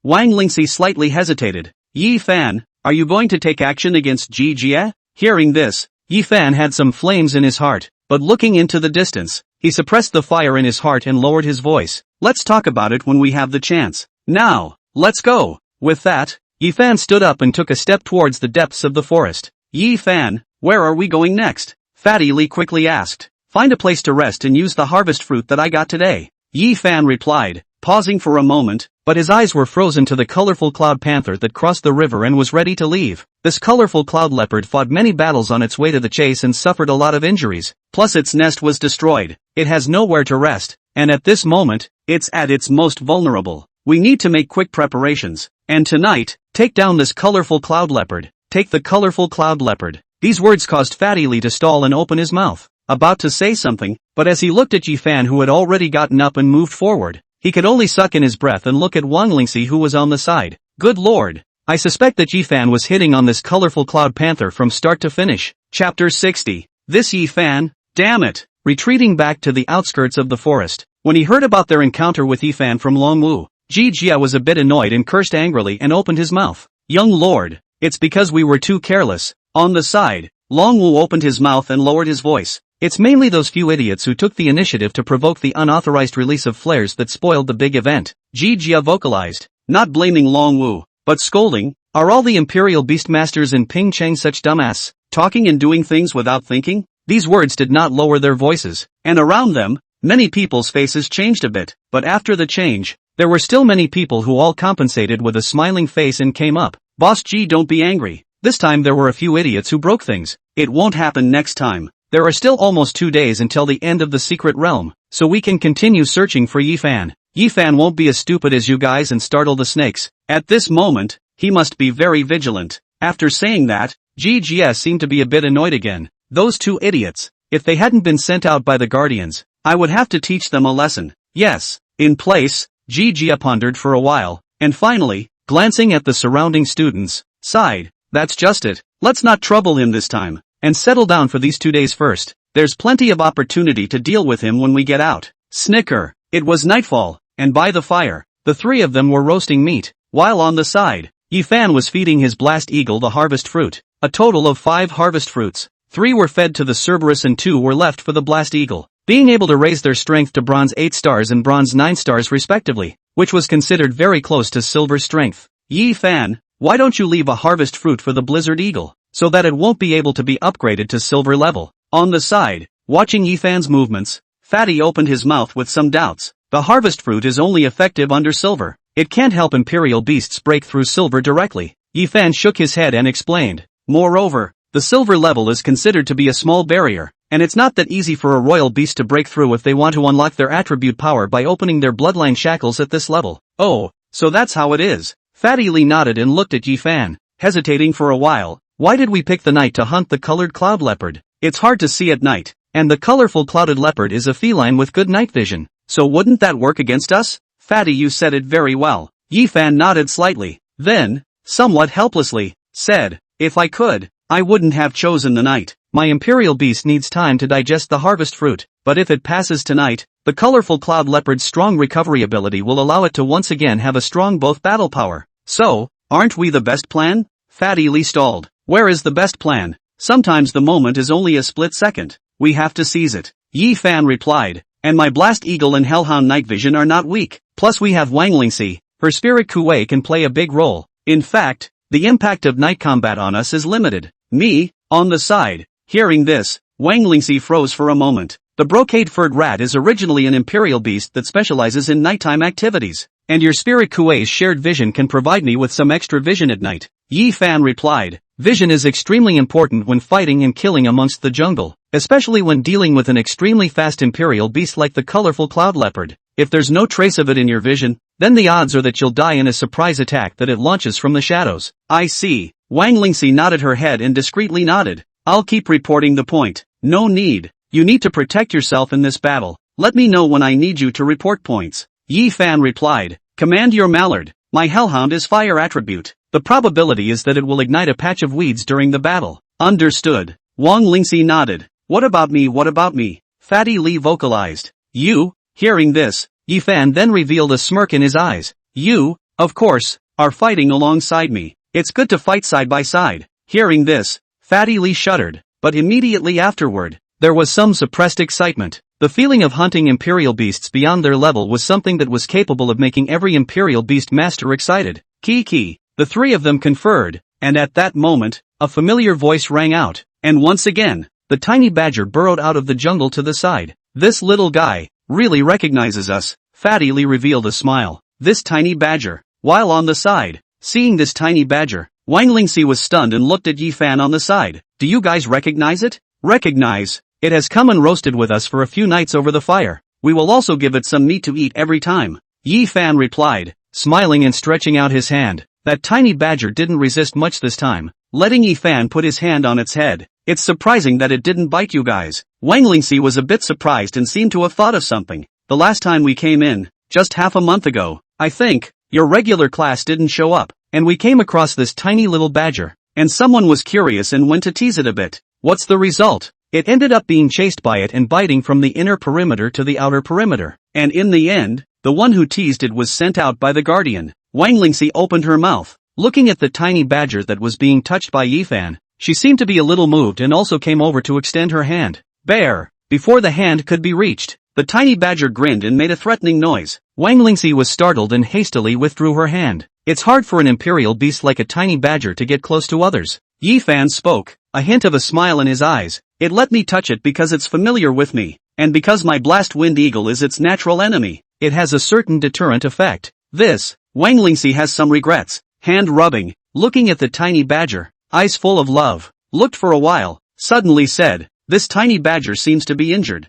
Wang Lingxi slightly hesitated. Yi Fan, are you going to take action against Ji Jia? Hearing this, Yi Fan had some flames in his heart, but looking into the distance, he suppressed the fire in his heart and lowered his voice. Let's talk about it when we have the chance. Now, let's go. With that, Yi Fan stood up and took a step towards the depths of the forest. Yi Fan, where are we going next? Fatty Li quickly asked. Find a place to rest and use the harvest fruit that I got today. Yi Fan replied, pausing for a moment, but his eyes were frozen to the colorful cloud panther that crossed the river and was ready to leave. This colorful cloud leopard fought many battles on its way to the chase and suffered a lot of injuries, plus its nest was destroyed. It has nowhere to rest, and at this moment, it's at its most vulnerable. We need to make quick preparations, and tonight, take down this colorful cloud leopard. Take the colorful cloud leopard. These words caused Fatty Li to stall and open his mouth, about to say something, but as he looked at Yi Fan who had already gotten up and moved forward, he could only suck in his breath and look at Wang Lingxi who was on the side. Good lord! I suspect that Yi Fan was hitting on this colorful cloud panther from start to finish. Chapter 60. This Yi Fan, damn it! Retreating back to the outskirts of the forest, when he heard about their encounter with Yi Fan from Longwu, Ji Jia was a bit annoyed and cursed angrily and opened his mouth. Young lord, it's because we were too careless. On the side, Longwu opened his mouth and lowered his voice. It's mainly those few idiots who took the initiative to provoke the unauthorized release of flares that spoiled the big event. Ji Jia vocalized, not blaming Longwu, but scolding. Are all the Imperial Beastmasters in Pingcheng such dumbass, talking and doing things without thinking? These words did not lower their voices, and around them, many people's faces changed a bit, but after the change, there were still many people who all compensated with a smiling face and came up. Boss Ji, don't be angry. This time there were a few idiots who broke things. It won't happen next time. There are still almost 2 days until the end of the secret realm, so we can continue searching for Yi Fan. Yi Fan won't be as stupid as you guys and startle the snakes. At this moment, he must be very vigilant. After saying that, Ji Jia seemed to be a bit annoyed again. Those 2 idiots. If they hadn't been sent out by the guardians, I would have to teach them a lesson. Yes, in place, Ji Jia pondered for a while, and finally, glancing at the surrounding students, sighed. That's just it. Let's not trouble him this time, and settle down for these 2 days first. There's plenty of opportunity to deal with him when we get out. Snicker. It was nightfall, and by the fire, the 3 of them were roasting meat, while on the side, Yi Fan was feeding his blast eagle the harvest fruit. A total of 5 harvest fruits. 3 were fed to the Cerberus and 2 were left for the blast eagle, being able to raise their strength to bronze 8 stars and bronze 9 stars respectively, which was considered very close to silver strength. Yi Fan, why don't you leave a harvest fruit for the blizzard eagle, so that it won't be able to be upgraded to silver level? On the side, watching Yi Fan's movements, Fatty opened his mouth with some doubts. The harvest fruit is only effective under silver. It can't help imperial beasts break through silver directly. Yi Fan shook his head and explained. Moreover, the silver level is considered to be a small barrier, and it's not that easy for a royal beast to break through if they want to unlock their attribute power by opening their bloodline shackles at this level. Oh, so that's how it is. Fatty Li nodded and looked at Yi Fan, hesitating for a while. Why did we pick the night to hunt the colored cloud leopard? It's hard to see at night, and the colorful clouded leopard is a feline with good night vision, so wouldn't that work against us? Fatty, you said it very well. Yi Fan nodded slightly, then, somewhat helplessly, said, if I could, I wouldn't have chosen the night. My imperial beast needs time to digest the harvest fruit, but if it passes tonight, the colorful cloud leopard's strong recovery ability will allow it to once again have a strong both battle power. So, aren't we the best plan? Fatty Li stalled. Where is the best plan? Sometimes the moment is only a split second. We have to seize it. Yi Fan replied, and my Blast Eagle and Hellhound Night Vision are not weak. Plus we have Wang Lingxi. Her Spirit Kuei can play a big role. In fact, the impact of night combat on us is limited. Me, on the side. Hearing this, Wang Lingxi froze for a moment. The brocade-furred rat is originally an imperial beast that specializes in nighttime activities, and your Spirit Kuei's shared vision can provide me with some extra vision at night. Yi Fan replied. Vision is extremely important when fighting and killing amongst the jungle, especially when dealing with an extremely fast imperial beast like the colorful cloud leopard. If there's no trace of it in your vision, then the odds are that you'll die in a surprise attack that it launches from the shadows. I see. Wang Lingxi nodded her head and discreetly nodded. I'll keep reporting the point. No need. You need to protect yourself in this battle. Let me know when I need you to report points. Yi Fan replied. Command your mallard. My hellhound is fire attribute. The probability is that it will ignite a patch of weeds during the battle. Understood. Wang Lingxi nodded. What about me? What about me? Fatty Li vocalized. You? Hearing this, Yi Fan then revealed a smirk in his eyes. You, of course, are fighting alongside me. It's good to fight side by side. Hearing this, Fatty Li shuddered, but immediately afterward, there was some suppressed excitement. The feeling of hunting imperial beasts beyond their level was something that was capable of making every imperial beast master excited. Kiki. The three of them conferred, and at that moment, a familiar voice rang out, and once again, the tiny badger burrowed out of the jungle to the side. This little guy really recognizes us. Fatty Li revealed a smile. This tiny badger. While on the side, seeing this tiny badger, Wang Lingxi was stunned and looked at Yi Fan on the side. Do you guys recognize it? Recognize. It has come and roasted with us for a few nights over the fire. We will also give it some meat to eat every time. Yi Fan replied, smiling and stretching out his hand. That tiny badger didn't resist much this time, letting Yi Fan put his hand on its head. It's surprising that it didn't bite you guys. Wang Lingxi was a bit surprised and seemed to have thought of something. The last time we came in, just half a month ago, I think, your regular class didn't show up, and we came across this tiny little badger, and someone was curious and went to tease it a bit. What's the result? It ended up being chased by it and biting from the inner perimeter to the outer perimeter, and in the end, the one who teased it was sent out by the guardian. Wang Lingxi opened her mouth, looking at the tiny badger that was being touched by Yi Fan. She seemed to be a little moved and also came over to extend her hand. Bear! Before the hand could be reached, the tiny badger grinned and made a threatening noise. Wang Lingxi was startled and hastily withdrew her hand. It's hard for an imperial beast like a tiny badger to get close to others. Yi Fan spoke, a hint of a smile in his eyes. It let me touch it because it's familiar with me, and because my blast wind eagle is its natural enemy. It has a certain deterrent effect. This, Wang Lingxi has some regrets. Hand rubbing, looking at the tiny badger, eyes full of love, looked for a while, suddenly said, this tiny badger seems to be injured.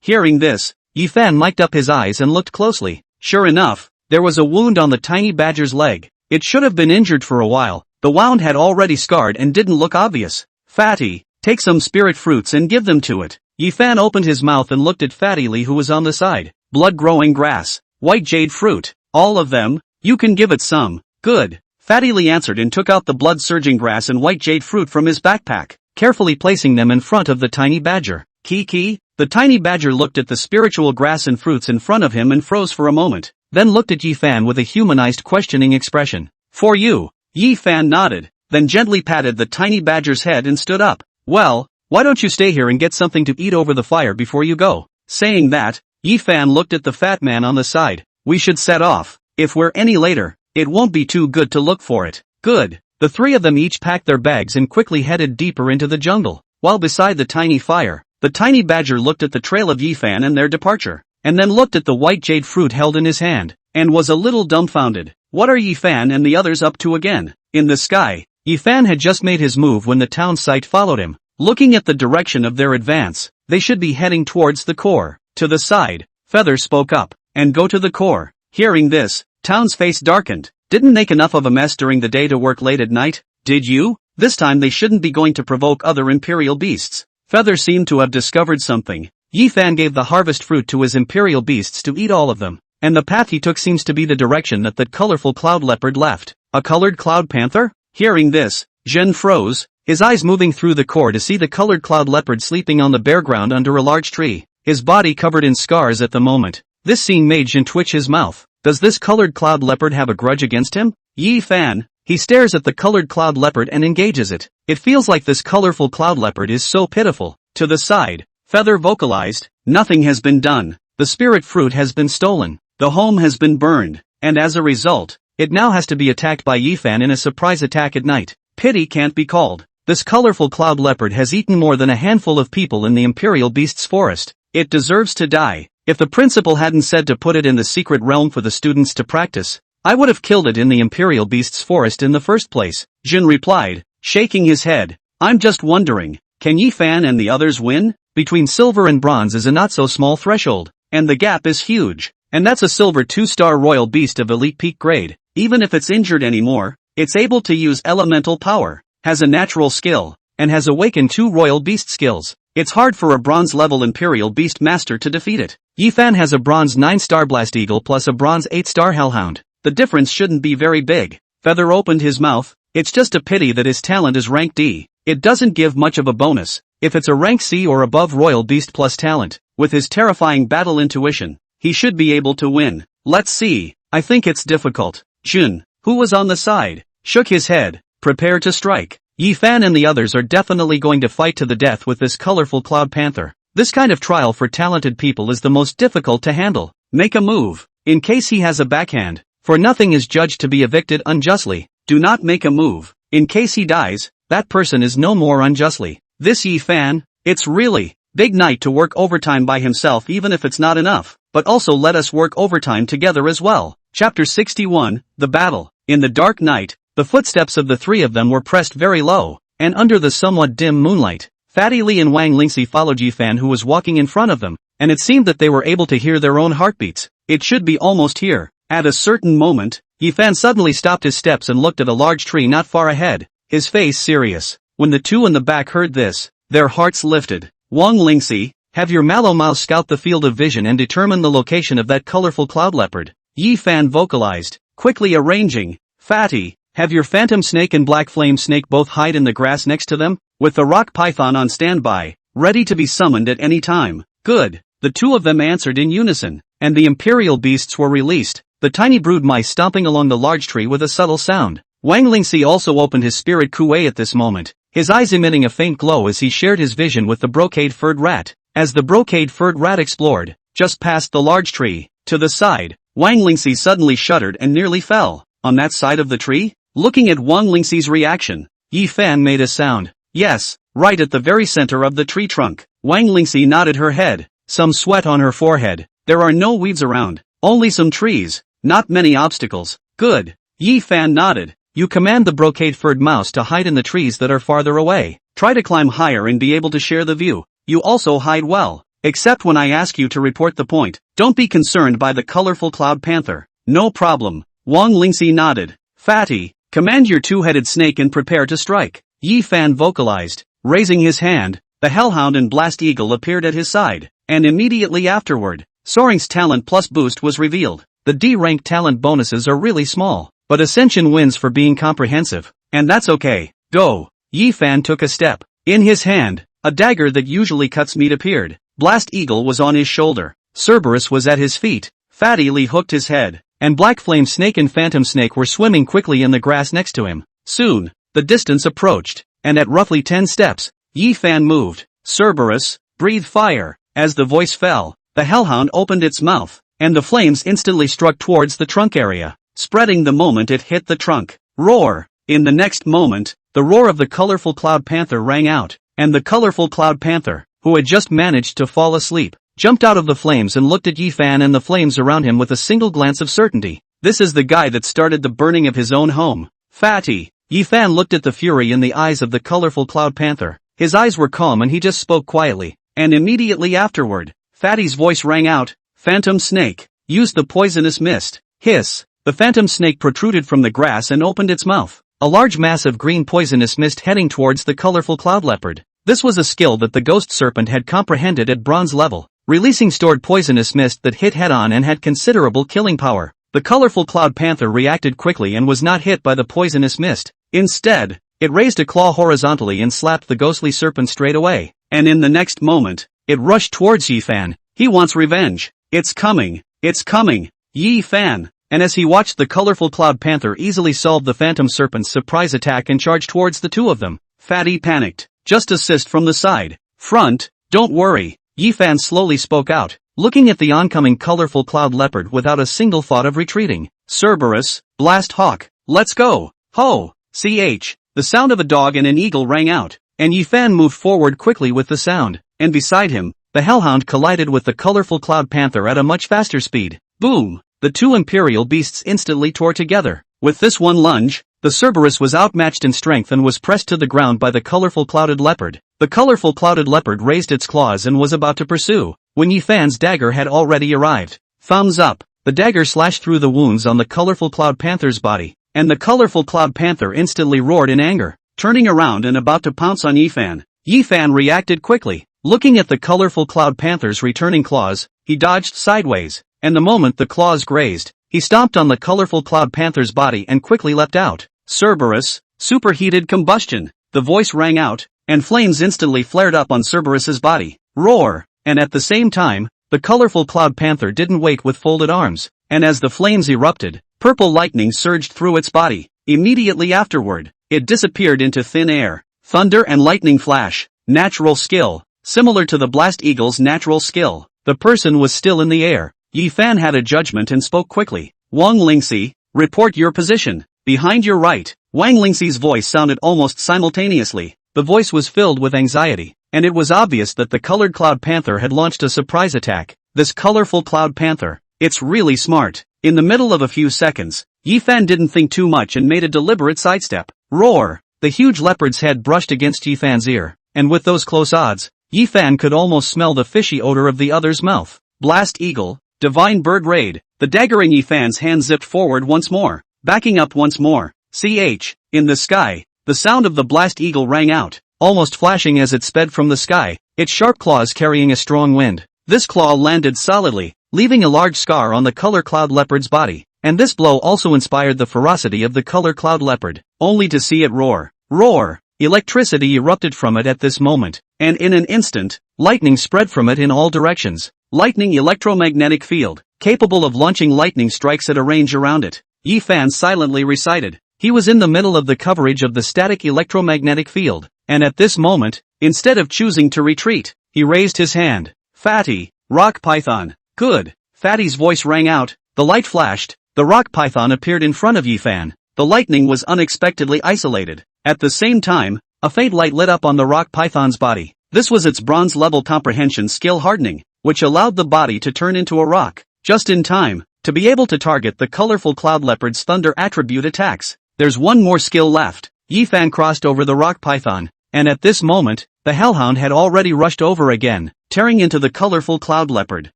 Hearing this, Yi Fan mic'd up his eyes and looked closely. Sure enough, there was a wound on the tiny badger's leg. It should have been injured for a while. The wound had already scarred and didn't look obvious. Fatty, take some spirit fruits and give them to it. Yi Fan opened his mouth and looked at Fatty Li who was on the side. Blood-growing grass, white jade fruit, all of them? You can give it some. Good. Fatty Li answered and took out the blood-surging grass and white jade fruit from his backpack, carefully placing them in front of the tiny badger. Kiki? The tiny badger looked at the spiritual grass and fruits in front of him and froze for a moment, then looked at Yi Fan with a humanized questioning expression. For you. Yi Fan nodded, then gently patted the tiny badger's head and stood up. Well, why don't you stay here and get something to eat over the fire before you go? Saying that, Yi Fan looked at the fat man on the side. We should set off. If we're any later, it won't be too good to look for it. Good. The three of them each packed their bags and quickly headed deeper into the jungle. While beside the tiny fire, the tiny badger looked at the trail of Yi Fan and their departure, and then looked at the white jade fruit held in his hand, and was a little dumbfounded. What are Yi Fan and the others up to again? In the sky, Yi Fan had just made his move when the town site followed him. Looking at the direction of their advance, they should be heading towards the core. To the side, Feather spoke up, and go to the core. Hearing this, Town's face darkened. Didn't make enough of a mess during the day to work late at night? Did you? This time they shouldn't be going to provoke other imperial beasts. Feather seemed to have discovered something. Yi Fan gave the harvest fruit to his imperial beasts to eat all of them, and the path he took seems to be the direction that colorful cloud leopard left. A colored cloud panther? Hearing this, Zhen froze, his eyes moving through the core to see the colored cloud leopard sleeping on the bare ground under a large tree, his body covered in scars at the moment. This scene made Zhen twitch his mouth. Does this colored cloud leopard have a grudge against him? Yi Fan. He stares at the colored cloud leopard and engages it. It feels like this colorful cloud leopard is so pitiful. To the side, Feather vocalized, nothing has been done. The spirit fruit has been stolen. The home has been burned, and as a result, it now has to be attacked by Yi Fan in a surprise attack at night. Pity can't be called. This colorful cloud leopard has eaten more than a handful of people in the Imperial Beasts Forest. It deserves to die. If the principal hadn't said to put it in the secret realm for the students to practice, I would have killed it in the Imperial Beast's forest in the first place, Jin replied, shaking his head. I'm just wondering, can Yi Fan and the others win? Between silver and bronze is a not-so-small threshold, and the gap is huge. And that's a silver 2-star royal beast of elite peak grade. Even if it's injured anymore, it's able to use elemental power, has a natural skill, and has awakened 2 royal beast skills. It's hard for a bronze-level Imperial Beast Master to defeat it. Yi Fan has a bronze 9-star Blast Eagle plus a bronze 8-star Hellhound. The difference shouldn't be very big. Feather opened his mouth. It's just a pity that his talent is rank D. It doesn't give much of a bonus. If it's a rank C or above Royal Beast plus talent, with his terrifying battle intuition, he should be able to win. Let's see. I think it's difficult. Jun, who was on the side, shook his head. Prepare to strike. Yi Fan and the others are definitely going to fight to the death with this colorful Cloud Panther. This kind of trial for talented people is the most difficult to handle. Make a move, in case he has a backhand, for nothing is judged to be evicted unjustly. Do not make a move, in case he dies, that person is no more unjustly. This Yi Fan, it's really big night to work overtime by himself even if it's not enough, but also let us work overtime together as well. Chapter 61, The Battle. In the dark night, the footsteps of the 3 of them were pressed very low, and under the somewhat dim moonlight, Fatty Li and Wang Lingxi followed Yi Fan who was walking in front of them, and it seemed that they were able to hear their own heartbeats. It should be almost here. At a certain moment, Yi Fan suddenly stopped his steps and looked at a large tree not far ahead, his face serious. When the 2 in the back heard this, their hearts lifted. Wang Lingxi, have your Mallow Mouse scout the field of vision and determine the location of that colorful cloud leopard. Yi Fan vocalized, quickly arranging. Fatty, have your Phantom Snake and Black Flame Snake both hide in the grass next to them, with the Rock Python on standby, ready to be summoned at any time. Good. The 2 of them answered in unison, and the Imperial Beasts were released, the tiny brood mice stomping along the large tree with a subtle sound. Wang Lingxi also opened his spirit kuei at this moment, his eyes emitting a faint glow as he shared his vision with the brocade-furred rat. As the brocade-furred rat explored, just past the large tree, to the side, Wang Lingxi suddenly shuddered and nearly fell. On that side of the tree? Looking at Wang Lingxi's reaction, Yi Fan made a sound. Yes, right at the very center of the tree trunk. Wang Lingxi nodded her head, some sweat on her forehead. There are no weeds around, only some trees, not many obstacles. Good. Yi Fan nodded. You command the brocade-furred mouse to hide in the trees that are farther away. Try to climb higher and be able to share the view. You also hide well, except when I ask you to report the point. Don't be concerned by the colorful Cloud Panther. No problem. Wang Lingxi nodded. Fatty, command your 2-headed snake and prepare to strike. Yi Fan vocalized. Raising his hand, the Hellhound and Blast Eagle appeared at his side, and immediately afterward, Soaring's talent plus boost was revealed. The D-rank talent bonuses are really small, but Ascension wins for being comprehensive, and that's okay. Go. Yi Fan took a step. In his hand, a dagger that usually cuts meat appeared. Blast Eagle was on his shoulder. Cerberus was at his feet. Fatty Li hooked his head, and Black Flame Snake and Phantom Snake were swimming quickly in the grass next to him. Soon, the distance approached, and at roughly 10 steps, Yi Fan moved. Cerberus, breathe fire. As the voice fell, the Hellhound opened its mouth, and the flames instantly struck towards the trunk area, spreading the moment it hit the trunk. Roar! In the next moment, the roar of the colorful Cloud Panther rang out, and the colorful Cloud Panther, who had just managed to fall asleep, jumped out of the flames and looked at Yi Fan and the flames around him with a single glance of certainty. This is the guy that started the burning of his own home. Fatty. Yi Fan looked at the fury in the eyes of the colorful Cloud Panther. His eyes were calm and he just spoke quietly, and immediately afterward, Fatty's voice rang out, Phantom Snake, use the poisonous mist. Hiss. The Phantom Snake protruded from the grass and opened its mouth, a large mass of green poisonous mist heading towards the colorful Cloud Leopard. This was a skill that the Ghost Serpent had comprehended at bronze level, releasing stored poisonous mist that hit head-on and had considerable killing power. The colorful Cloud Panther reacted quickly and was not hit by the poisonous mist. Instead, it raised a claw horizontally and slapped the ghostly serpent straight away, and in the next moment, it rushed towards Yi Fan. He wants revenge. It's coming. It's coming. Yi Fan. And as he watched the colorful Cloud Panther easily solve the Phantom Serpent's surprise attack and charge towards the 2 of them, Fatty panicked. Just assist from the side. Front. Don't worry. Yi Fan slowly spoke out, looking at the oncoming colorful Cloud Leopard without a single thought of retreating. Cerberus, Blast Hawk, let's go. Ho! Ch. The sound of a dog and an eagle rang out, and Yi Fan moved forward quickly with the sound, and beside him, the Hellhound collided with the colorful Cloud Panther at a much faster speed. Boom! the two imperial beasts instantly tore together. With this one lunge, the Cerberus was outmatched in strength and was pressed to the ground by the colorful clouded leopard. The colorful clouded leopard raised its claws and was about to pursue, when Yifan's dagger had already arrived. Thumbs up, the dagger slashed through the wounds on the colorful cloud panther's body, and the colorful cloud panther instantly roared in anger, turning around and about to pounce on Yifan. Yifan reacted quickly. Looking at the colorful cloud panther's returning claws, he dodged sideways, and the moment the claws grazed, he stomped on the colorful cloud panther's body and quickly leapt out. Cerberus, superheated combustion, the voice rang out, and flames instantly flared up on Cerberus's body. Roar! And at the same time, the colorful cloud panther didn't wait with folded arms, and as the flames erupted, purple lightning surged through its body. Immediately afterward, it disappeared into thin air. Thunder and lightning flash, natural skill. Similar to the Blast Eagle's natural skill, the person was still in the air. Yifan had a judgment and spoke quickly. Wang Lingxi, report your position. Behind your right. Wang Lingxi's voice sounded almost simultaneously. The voice was filled with anxiety, and it was obvious that the colored cloud panther had launched a surprise attack. This colorful cloud panther, it's really smart. In the middle of a few seconds, Yifan didn't think too much and made a deliberate sidestep. Roar! The huge leopard's head brushed against Yifan's ear, and with those close odds, Yifan could almost smell the fishy odor of the other's mouth. Blast Eagle, Divine Bird Raid. The dagger in Yifan's hand zipped forward once more, backing up once more. In the sky, the sound of the Blast Eagle rang out, almost flashing as it sped from the sky, its sharp claws carrying a strong wind. This claw landed solidly, leaving a large scar on the color cloud leopard's body, and this blow also inspired the ferocity of the color cloud leopard, only to see it roar. Roar! Electricity erupted from it at this moment, and in an instant, lightning spread from it in all directions. Lightning electromagnetic field, capable of launching lightning strikes at a range around it. Yifan silently recited. He was in the middle of the coverage of the static electromagnetic field, and at this moment, instead of choosing to retreat, he raised his hand. Fatty, rock python. Good. Fatty's voice rang out, the light flashed, the rock python appeared in front of Yifan. The lightning was unexpectedly isolated. At the same time, a faint light lit up on the rock python's body. This was its bronze-level comprehension skill hardening, which allowed the body to turn into a rock, just in time, to be able to target the colorful cloud leopard's thunder attribute attacks. There's one more skill left. Yifan crossed over the rock python, and at this moment, the hellhound had already rushed over again, tearing into the colorful cloud leopard.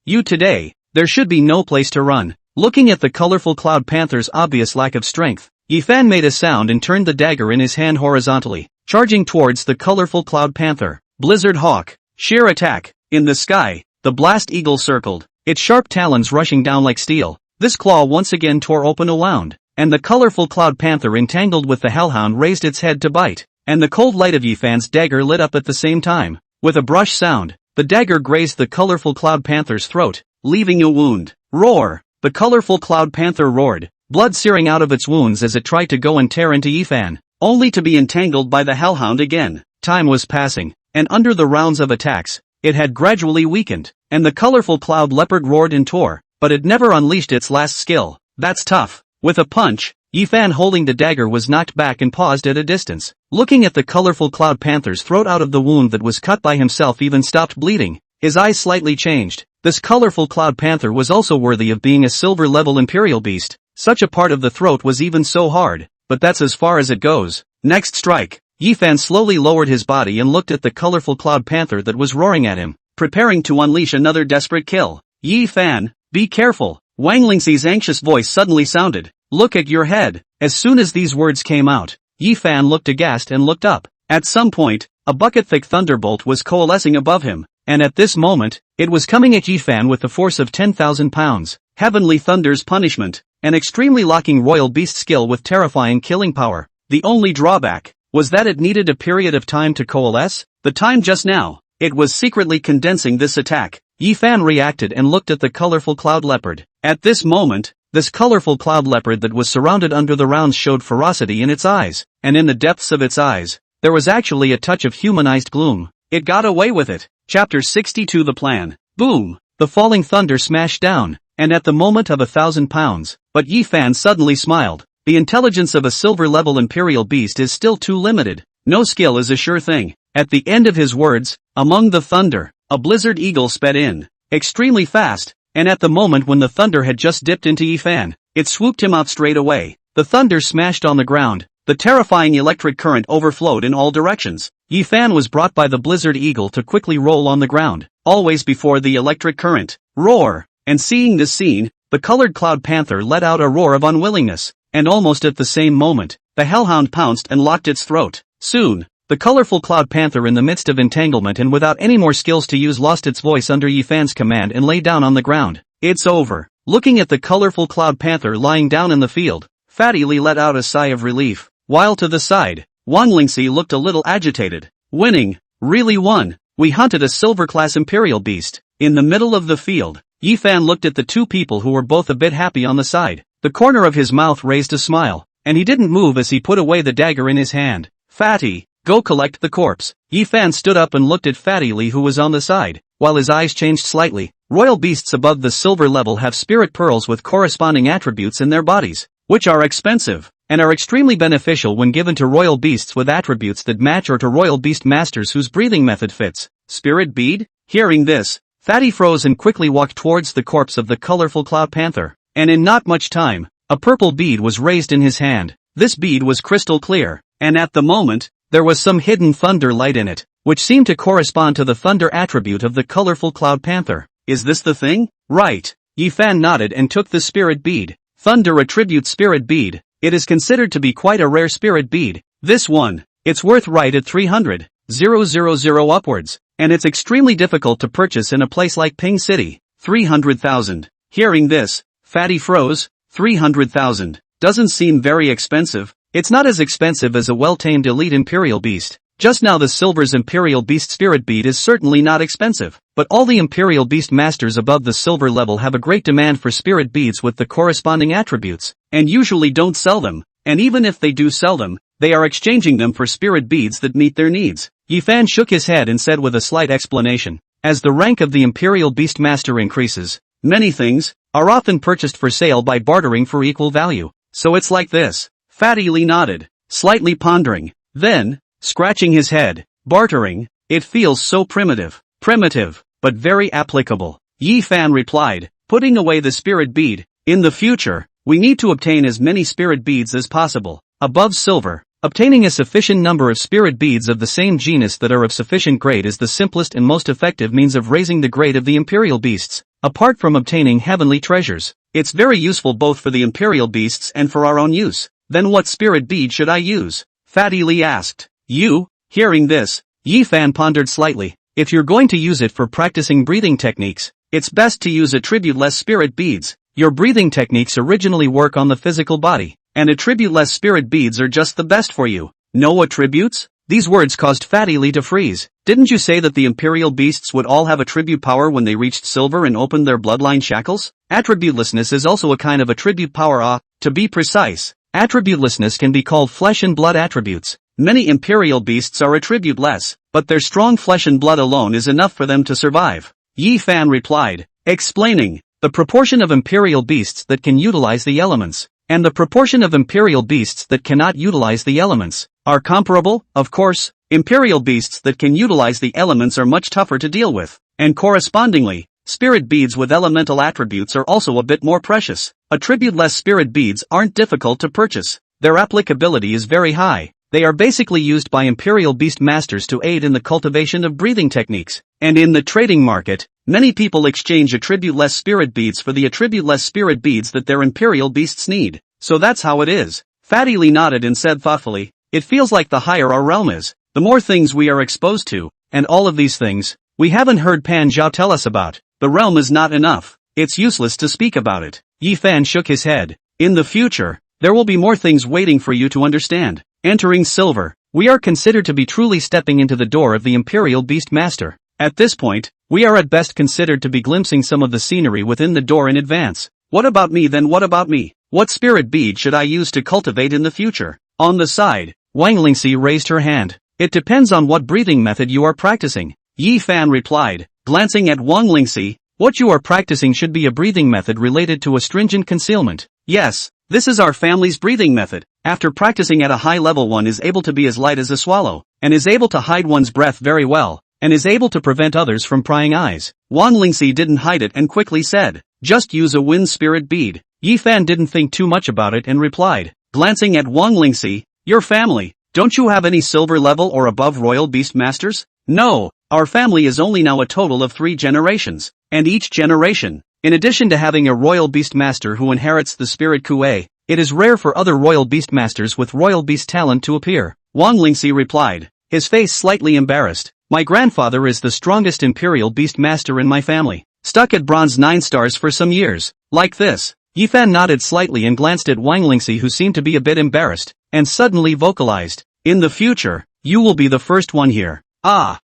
Today, there should be no place to run. Looking at the colorful cloud panther's obvious lack of strength, Yifan made a sound and turned the dagger in his hand horizontally, charging towards the colorful cloud panther. Blizzard Hawk, sheer attack. In the sky, the Blast Eagle circled, its sharp talons rushing down like steel. This claw once again tore open a wound, and the colorful cloud panther entangled with the hellhound raised its head to bite, and the cold light of Yifan's dagger lit up at the same time. With a brush sound, the dagger grazed the colorful cloud panther's throat, leaving a wound. Roar! The colorful cloud panther roared, blood searing out of its wounds as it tried to go and tear into Yifan, only to be entangled by the hellhound again. Time was passing, and under the rounds of attacks, it had gradually weakened, and the colorful cloud leopard roared and tore, but it never unleashed its last skill. That's tough. With a punch, Yifan holding the dagger was knocked back and paused at a distance. Looking at the colorful cloud panther's throat out of the wound that was cut by himself even stopped bleeding, his eyes slightly changed. This colorful cloud panther was also worthy of being a silver-level imperial beast. Such a part of the throat was even so hard, but that's as far as it goes. Next strike. Yifan slowly lowered his body and looked at the colorful cloud panther that was roaring at him, preparing to unleash another desperate kill. Yifan, be careful. Wang Lingxi's anxious voice suddenly sounded. Look at your head. As soon as these words came out, Yifan looked aghast and looked up. At some point, a bucket-thick thunderbolt was coalescing above him, and at this moment, it was coming at Yifan with the force of 10,000 pounds. Heavenly Thunder's punishment, an extremely locking royal beast skill with terrifying killing power. The only drawback was that it needed a period of time to coalesce. The time just now, it was secretly condensing this attack. Yifan reacted and looked at the colorful cloud leopard. At this moment, this colorful cloud leopard that was surrounded under the rounds showed ferocity in its eyes, and in the depths of its eyes, there was actually a touch of humanized gloom. It got away with it. Chapter 62 The Plan. Boom! The falling thunder smashed down, and at the moment of 1,000 pounds, but Yifan suddenly smiled. The intelligence of a silver-level imperial beast is still too limited. No skill is a sure thing. At the end of his words, among the thunder, a blizzard eagle sped in. Extremely fast, and at the moment when the thunder had just dipped into Yifan, it swooped him out straight away. The thunder smashed on the ground, the terrifying electric current overflowed in all directions. Yifan was brought by the blizzard eagle to quickly roll on the ground, always before the electric current. Roar! And seeing this scene, the colored cloud panther let out a roar of unwillingness, and almost at the same moment, the hellhound pounced and locked its throat. Soon, the colorful cloud panther in the midst of entanglement and without any more skills to use lost its voice under Yifan's command and lay down on the ground. It's over. Looking at the colorful cloud panther lying down in the field, Fatty Lee let out a sigh of relief, while to the side, Wang Lingxi looked a little agitated. Winning, really won. We hunted a silver class imperial beast. In the middle of the field, Yifan looked at the two people who were both a bit happy on the side. The corner of his mouth raised a smile, and he didn't move as he put away the dagger in his hand. Fatty, go collect the corpse. Yifan stood up and looked at Fatty Lee who was on the side, while his eyes changed slightly. Royal beasts above the silver level have spirit pearls with corresponding attributes in their bodies, which are expensive, and are extremely beneficial when given to royal beasts with attributes that match or to royal beast masters whose breathing method fits. Spirit bead? Hearing this, Fatty froze and quickly walked towards the corpse of the colorful cloud panther, and in not much time, a purple bead was raised in his hand. This bead was crystal clear, and at the moment, there was some hidden thunder light in it, which seemed to correspond to the thunder attribute of the colorful cloud panther. Is this the thing? Right. Yifan nodded and took the spirit bead. Thunder attribute spirit bead. It is considered to be quite a rare spirit bead. This one, it's worth right at 300,000 upwards, and it's extremely difficult to purchase in a place like Ping City. 300,000. Hearing this, Fatty froze. 300,000. Doesn't seem very expensive. It's not as expensive as a well-tamed elite imperial beast. Just now the silver's imperial beast spirit bead is certainly not expensive, but all the imperial beast masters above the silver level have a great demand for spirit beads with the corresponding attributes, and usually don't sell them, and even if they do sell them, they are exchanging them for spirit beads that meet their needs. Yifan shook his head and said with a slight explanation, as the rank of the imperial beast master increases, many things are often purchased for sale by bartering for equal value. So it's like this. Fatty Lee nodded, slightly pondering. Then, scratching his head, bartering, it feels so primitive. Primitive, but very applicable. Yifan replied, putting away the spirit bead. In the future, we need to obtain as many spirit beads as possible. Above silver, obtaining a sufficient number of spirit beads of the same genus that are of sufficient grade is the simplest and most effective means of raising the grade of the imperial beasts. Apart from obtaining heavenly treasures, it's very useful both for the imperial beasts and for our own use. Then what spirit bead should I use? Fatty Lee asked. You? Hearing this, Yifan pondered slightly. If you're going to use it for practicing breathing techniques, it's best to use attribute-less spirit beads. Your breathing techniques originally work on the physical body, and attribute-less spirit beads are just the best for you. No attributes? These words caused Fatty Lee to freeze. Didn't you say that the imperial beasts would all have attribute power when they reached silver and opened their bloodline shackles? Attributelessness is also a kind of attribute power. To be precise, attributelessness can be called flesh and blood attributes. Many imperial beasts are attribute-less, but their strong flesh and blood alone is enough for them to survive. Yifan replied, explaining, the proportion of imperial beasts that can utilize the elements, and the proportion of imperial beasts that cannot utilize the elements, are comparable. Of course, imperial beasts that can utilize the elements are much tougher to deal with, and correspondingly, spirit beads with elemental attributes are also a bit more precious. Attribute-less spirit beads aren't difficult to purchase. Their applicability is very high. They are basically used by imperial beast masters to aid in the cultivation of breathing techniques, and in the trading market, many people exchange attribute-less spirit beads for the attribute-less spirit beads that their imperial beasts need. So that's how it is. Fatty Lee nodded and said thoughtfully, it feels like the higher our realm is, the more things we are exposed to, and all of these things, we haven't heard Pan Zhao tell us about. The realm is not enough. It's useless to speak about it. Yifan shook his head. In the future, there will be more things waiting for you to understand. Entering silver, we are considered to be truly stepping into the door of the imperial beast master. At this point, we are at best considered to be glimpsing some of the scenery within the door in advance. What about me then? What about me? What spirit bead should I use to cultivate in the future? On the side, Wang Lingxi raised her hand. It depends on what breathing method you are practicing. Yifan replied, glancing at Wang Lingxi, what you are practicing should be a breathing method related to astringent concealment. Yes, this is our family's breathing method. After practicing at a high level, one is able to be as light as a swallow, and is able to hide one's breath very well. and is able to prevent others from prying eyes. Wang Lingxi didn't hide it and quickly said, "Just use a wind spirit bead." Yi Fan didn't think too much about it and replied, glancing at Wang Lingxi, "Your family, don't you have any silver level or above royal beast masters?" "No, our family is only now a total of 3 generations, and each generation, in addition to having a royal beast master who inherits the spirit Kuei, it is rare for other royal beast masters with royal beast talent to appear." Wang Lingxi replied, his face slightly embarrassed, "My grandfather is the strongest imperial beast master in my family, stuck at bronze 9 stars for some years, like this." Yi Fan nodded slightly and glanced at Wang Lingxi, who seemed to be a bit embarrassed, and suddenly vocalized, "In the future, you will be the first one here." Wang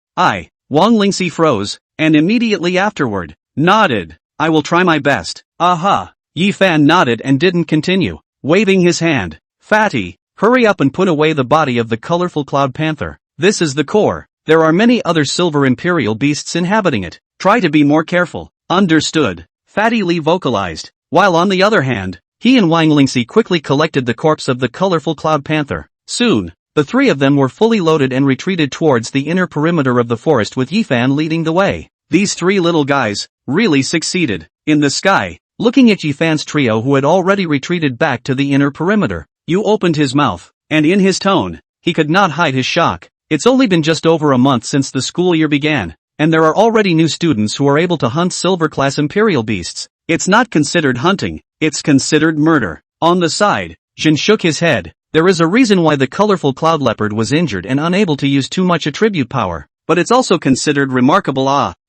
Lingxi froze, and immediately afterward, nodded, "I will try my best." "Aha." Yi Fan nodded and didn't continue, waving his hand, "Fatty, hurry up and put away the body of the colorful cloud panther. This is the core. There are many other silver imperial beasts inhabiting it. Try to be more careful." "Understood," Fatty Li vocalized, while on the other hand, he and Wang Lingxi quickly collected the corpse of the colorful cloud panther. Soon, the 3 of them were fully loaded and retreated towards the inner perimeter of the forest with Yi Fan leading the way. These 3 little guys really succeeded. In the sky, looking at Yi Fan's trio who had already retreated back to the inner perimeter, Yu opened his mouth, and in his tone, he could not hide his shock. It's only been just over a month since the school year began, and there are already new students who are able to hunt silver-class imperial beasts. It's not considered hunting, it's considered murder. On the side, Jin shook his head. There is a reason why the colorful cloud leopard was injured and unable to use too much attribute power, but it's also considered remarkable.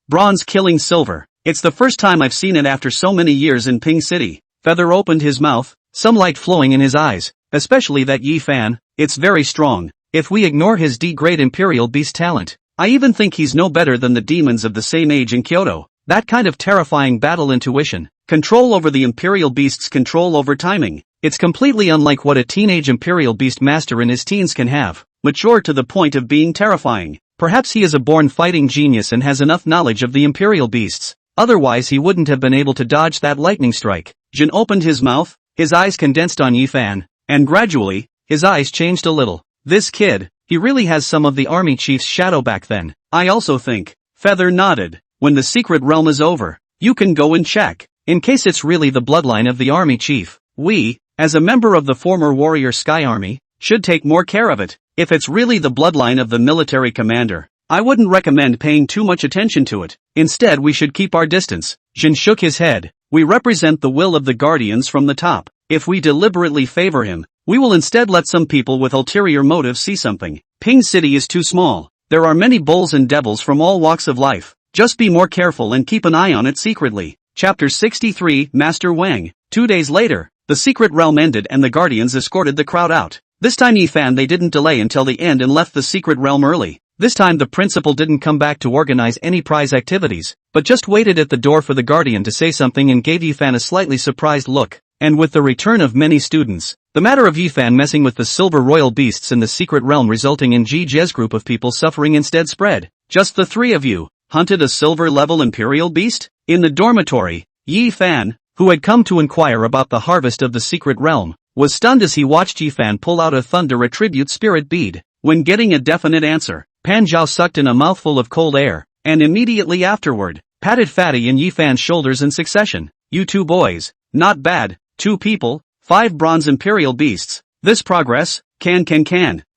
Bronze killing silver. It's the first time I've seen it after so many years in Ping City. Feather opened his mouth, some light flowing in his eyes, especially that Yi Fan. It's very strong. If we ignore his D-grade imperial beast talent, I even think he's no better than the demons of the same age in Kyoto. That kind of terrifying battle intuition, control over the imperial beast's control over timing. It's completely unlike what a teenage imperial beast master in his teens can have, mature to the point of being terrifying. Perhaps he is a born fighting genius and has enough knowledge of the imperial beasts. Otherwise he wouldn't have been able to dodge that lightning strike. Jin opened his mouth, his eyes condensed on Yi Fan, and gradually, his eyes changed a little. This kid, he really has some of the army chief's shadow back then. I also think. Feather nodded. When the secret realm is over, you can go and check, in case it's really the bloodline of the army chief. We, as a member of the former warrior Sky Army, should take more care of it. If it's really the bloodline of the military commander, I wouldn't recommend paying too much attention to it. Instead we should keep our distance. Jin shook his head. We represent the will of the guardians from the top. If we deliberately favor him, we will instead let some people with ulterior motives see something. Ping City is too small. There are many bulls and devils from all walks of life. Just be more careful and keep an eye on it secretly. Chapter 63, Master Wang. 2 days later, the secret realm ended and the guardians escorted the crowd out. This time Yi Fan they didn't delay until the end and left the secret realm early. This time the principal didn't come back to organize any prize activities, but just waited at the door for the guardian to say something and gave Yi Fan a slightly surprised look. And with the return of many students, the matter of Yi Fan messing with the silver royal beasts in the secret realm resulting in Ji Je's group of people suffering instead spread. Just the 3 of you hunted a silver-level imperial beast? In the dormitory, Yi Fan, who had come to inquire about the harvest of the secret realm, was stunned as he watched Yi Fan pull out a thunder attribute spirit bead. When getting a definite answer, Pan Zhao sucked in a mouthful of cold air, and immediately afterward, patted Fatty and Yi Fan's shoulders in succession. You 2 boys, not bad, 2 people, 5 bronze imperial beasts. This progress, can.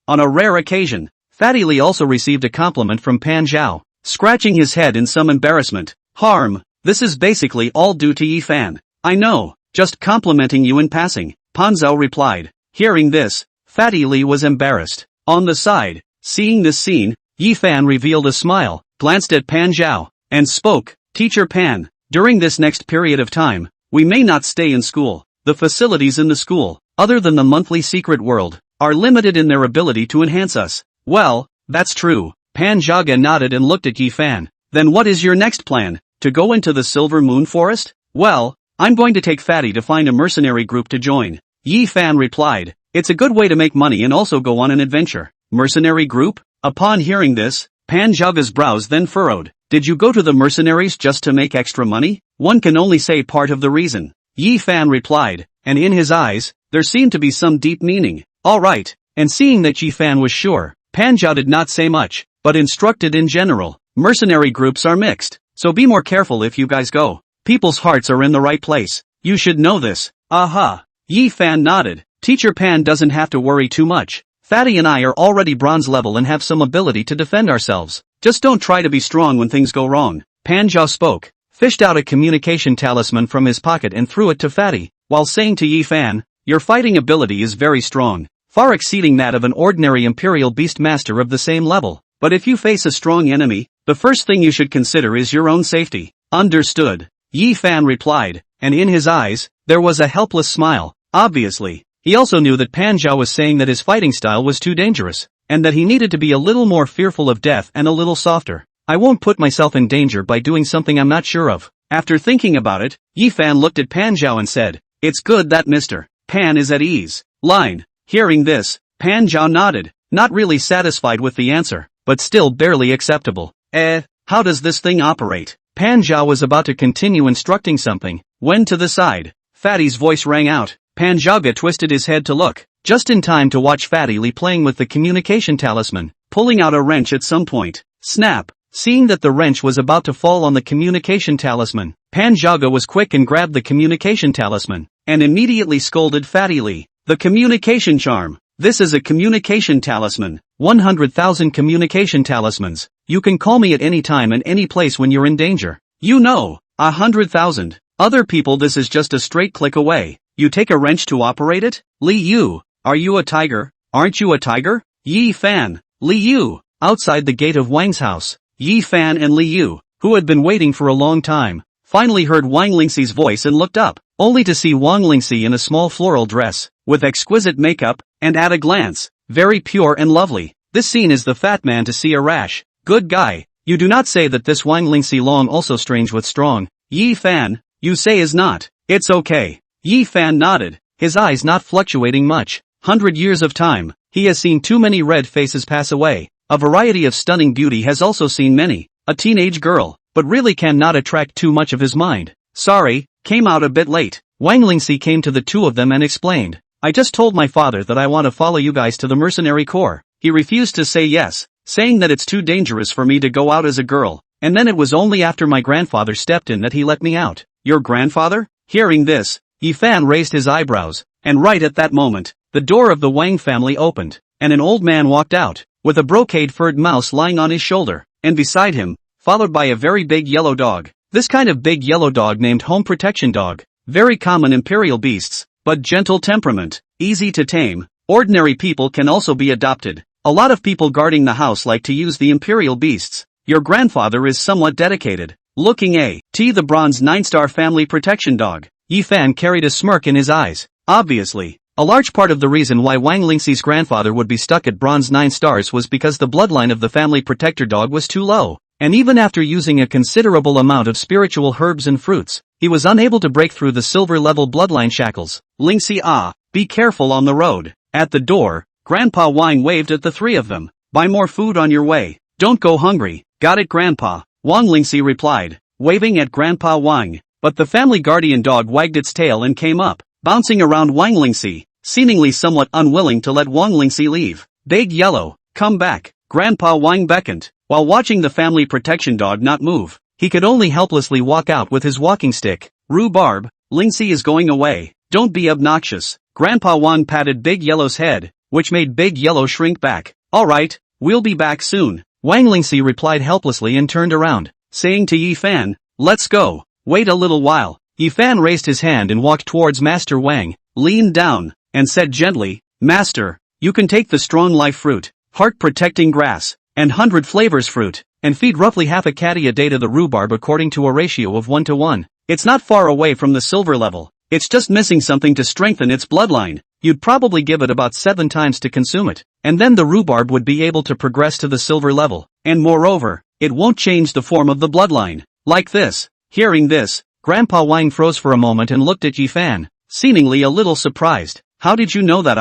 On a rare occasion, Fatty Li also received a compliment from Pan Zhao, scratching his head in some embarrassment. Harm, this is basically all due to Yi Fan. I know, just complimenting you in passing, Pan Zhao replied. Hearing this, Fatty Li was embarrassed. On the side, seeing this scene, Yi Fan revealed a smile, glanced at Pan Zhao, and spoke, Teacher Pan, during this next period of time, we may not stay in school. The facilities in the school, other than the monthly secret world, are limited in their ability to enhance us. Well, that's true. Pan Zhaga nodded and looked at Yi Fan. Then what is your next plan? To go into the Silver Moon Forest? Well, I'm going to take Fatty to find a mercenary group to join. Yi Fan replied. It's a good way to make money and also go on an adventure. Mercenary group? Upon hearing this, Pan Zhaga's brows then furrowed. Did you go to the mercenaries just to make extra money? One can only say part of the reason. Yi Fan replied, and in his eyes, there seemed to be some deep meaning. Alright, and seeing that Yi Fan was sure, Pan Zhao did not say much, but instructed in general. Mercenary groups are mixed, so be more careful if you guys go. People's hearts are in the right place. You should know this. Aha. Yi Fan nodded. Teacher Pan doesn't have to worry too much. Fatty and I are already bronze level and have some ability to defend ourselves. Just don't try to be strong when things go wrong. Pan Zhao spoke, fished out a communication talisman from his pocket and threw it to Fatty, while saying to Yi Fan, your fighting ability is very strong, far exceeding that of an ordinary Imperial Beast Master of the same level. But if you face a strong enemy, the first thing you should consider is your own safety. Understood. Yi Fan replied, and in his eyes, there was a helpless smile. Obviously, he also knew that Pan Zhao was saying that his fighting style was too dangerous, and that he needed to be a little more fearful of death and a little softer. I won't put myself in danger by doing something I'm not sure of. After thinking about it, Yi Fan looked at Pan Zhao and said, it's good that Mr. Pan is at ease. Line. Hearing this, Pan Zhao nodded, not really satisfied with the answer, but still barely acceptable. How does this thing operate? Pan Zhao was about to continue instructing something, when to the side, Fatty's voice rang out. Pan Zhao twisted his head to look, just in time to watch Fatty Lee playing with the communication talisman, pulling out a wrench at some point. Snap! Seeing that the wrench was about to fall on the communication talisman, Pan Zhao was quick and grabbed the communication talisman, and immediately scolded Fatty Lee. The communication charm. This is a communication talisman. 100,000 communication talismans. You can call me at any time and any place when you're in danger. You know, 100,000. Other people, this is just a straight click away. You take a wrench to operate it? Li Yu, are you a tiger? Aren't you a tiger? Yi Fan, Li Yu, outside the gate of Wang's house. Yi Fan and Li Yu, who had been waiting for a long time, finally heard Wang Lingxi's voice and looked up, only to see Wang Lingxi in a small floral dress, with exquisite makeup, and at a glance, very pure and lovely. This scene is the fat man to see a rash. Good guy. You do not say that this Wang Lingxi long also strange with strong. Yi Fan, you say is not. It's okay. Yi Fan nodded, his eyes not fluctuating much. 100 years of time, he has seen too many red faces pass away. A variety of stunning beauty has also seen many. A teenage girl, but really cannot attract too much of his mind. Sorry, came out a bit late. Wang Lingxi came to the two of them and explained, I just told my father that I want to follow you guys to the mercenary corps. He refused to say yes, saying that it's too dangerous for me to go out as a girl, and then it was only after my grandfather stepped in that he let me out. Your grandfather? Hearing this, Yi Fan raised his eyebrows, and right at that moment, the door of the Wang family opened, and an old man walked out, with a brocade-furred mouse lying on his shoulder, and beside him, followed by a very big yellow dog. This kind of big yellow dog named Home Protection Dog, very common imperial beasts, but gentle temperament, easy to tame. Ordinary people can also be adopted. A lot of people guarding the house like to use the imperial beasts. Your grandfather is somewhat dedicated. Looking the bronze 9-star family protection dog. Yi Fan carried a smirk in his eyes. Obviously, a large part of the reason why Wang Lingxi's grandfather would be stuck at bronze 9 stars was because the bloodline of the family protector dog was too low. And even after using a considerable amount of spiritual herbs and fruits, he was unable to break through the silver-level bloodline shackles. Lingxi, be careful on the road. At the door, Grandpa Wang waved at the three of them. Buy more food on your way. Don't go hungry. Got it, Grandpa? Wang Lingxi replied, waving at Grandpa Wang. But the family guardian dog wagged its tail and came up, bouncing around Wang Lingxi, seemingly somewhat unwilling to let Wang Lingxi leave. Big Yellow, come back. Grandpa Wang beckoned. While watching the family protection dog not move, he could only helplessly walk out with his walking stick. Rhubarb, Lingxi is going away. Don't be obnoxious. Grandpa Wang patted Big Yellow's head, which made Big Yellow shrink back. Alright, we'll be back soon. Wang Lingxi replied helplessly and turned around, saying to Yi Fan, let's go. Wait a little while. Yi Fan raised his hand and walked towards Master Wang, leaned down, and said gently, Master, you can take the strong life fruit, heart-protecting grass, and 100 flavors fruit, and feed roughly half a catty a day to the rhubarb according to a ratio of 1 to 1. It's not far away from the silver level. It's just missing something to strengthen its bloodline. You'd probably give it about 7 times to consume it, and then the rhubarb would be able to progress to the silver level, and moreover, it won't change the form of the bloodline. Like this. Hearing this, Grandpa Wang froze for a moment and looked at Yi Fan, seemingly a little surprised. How did you know that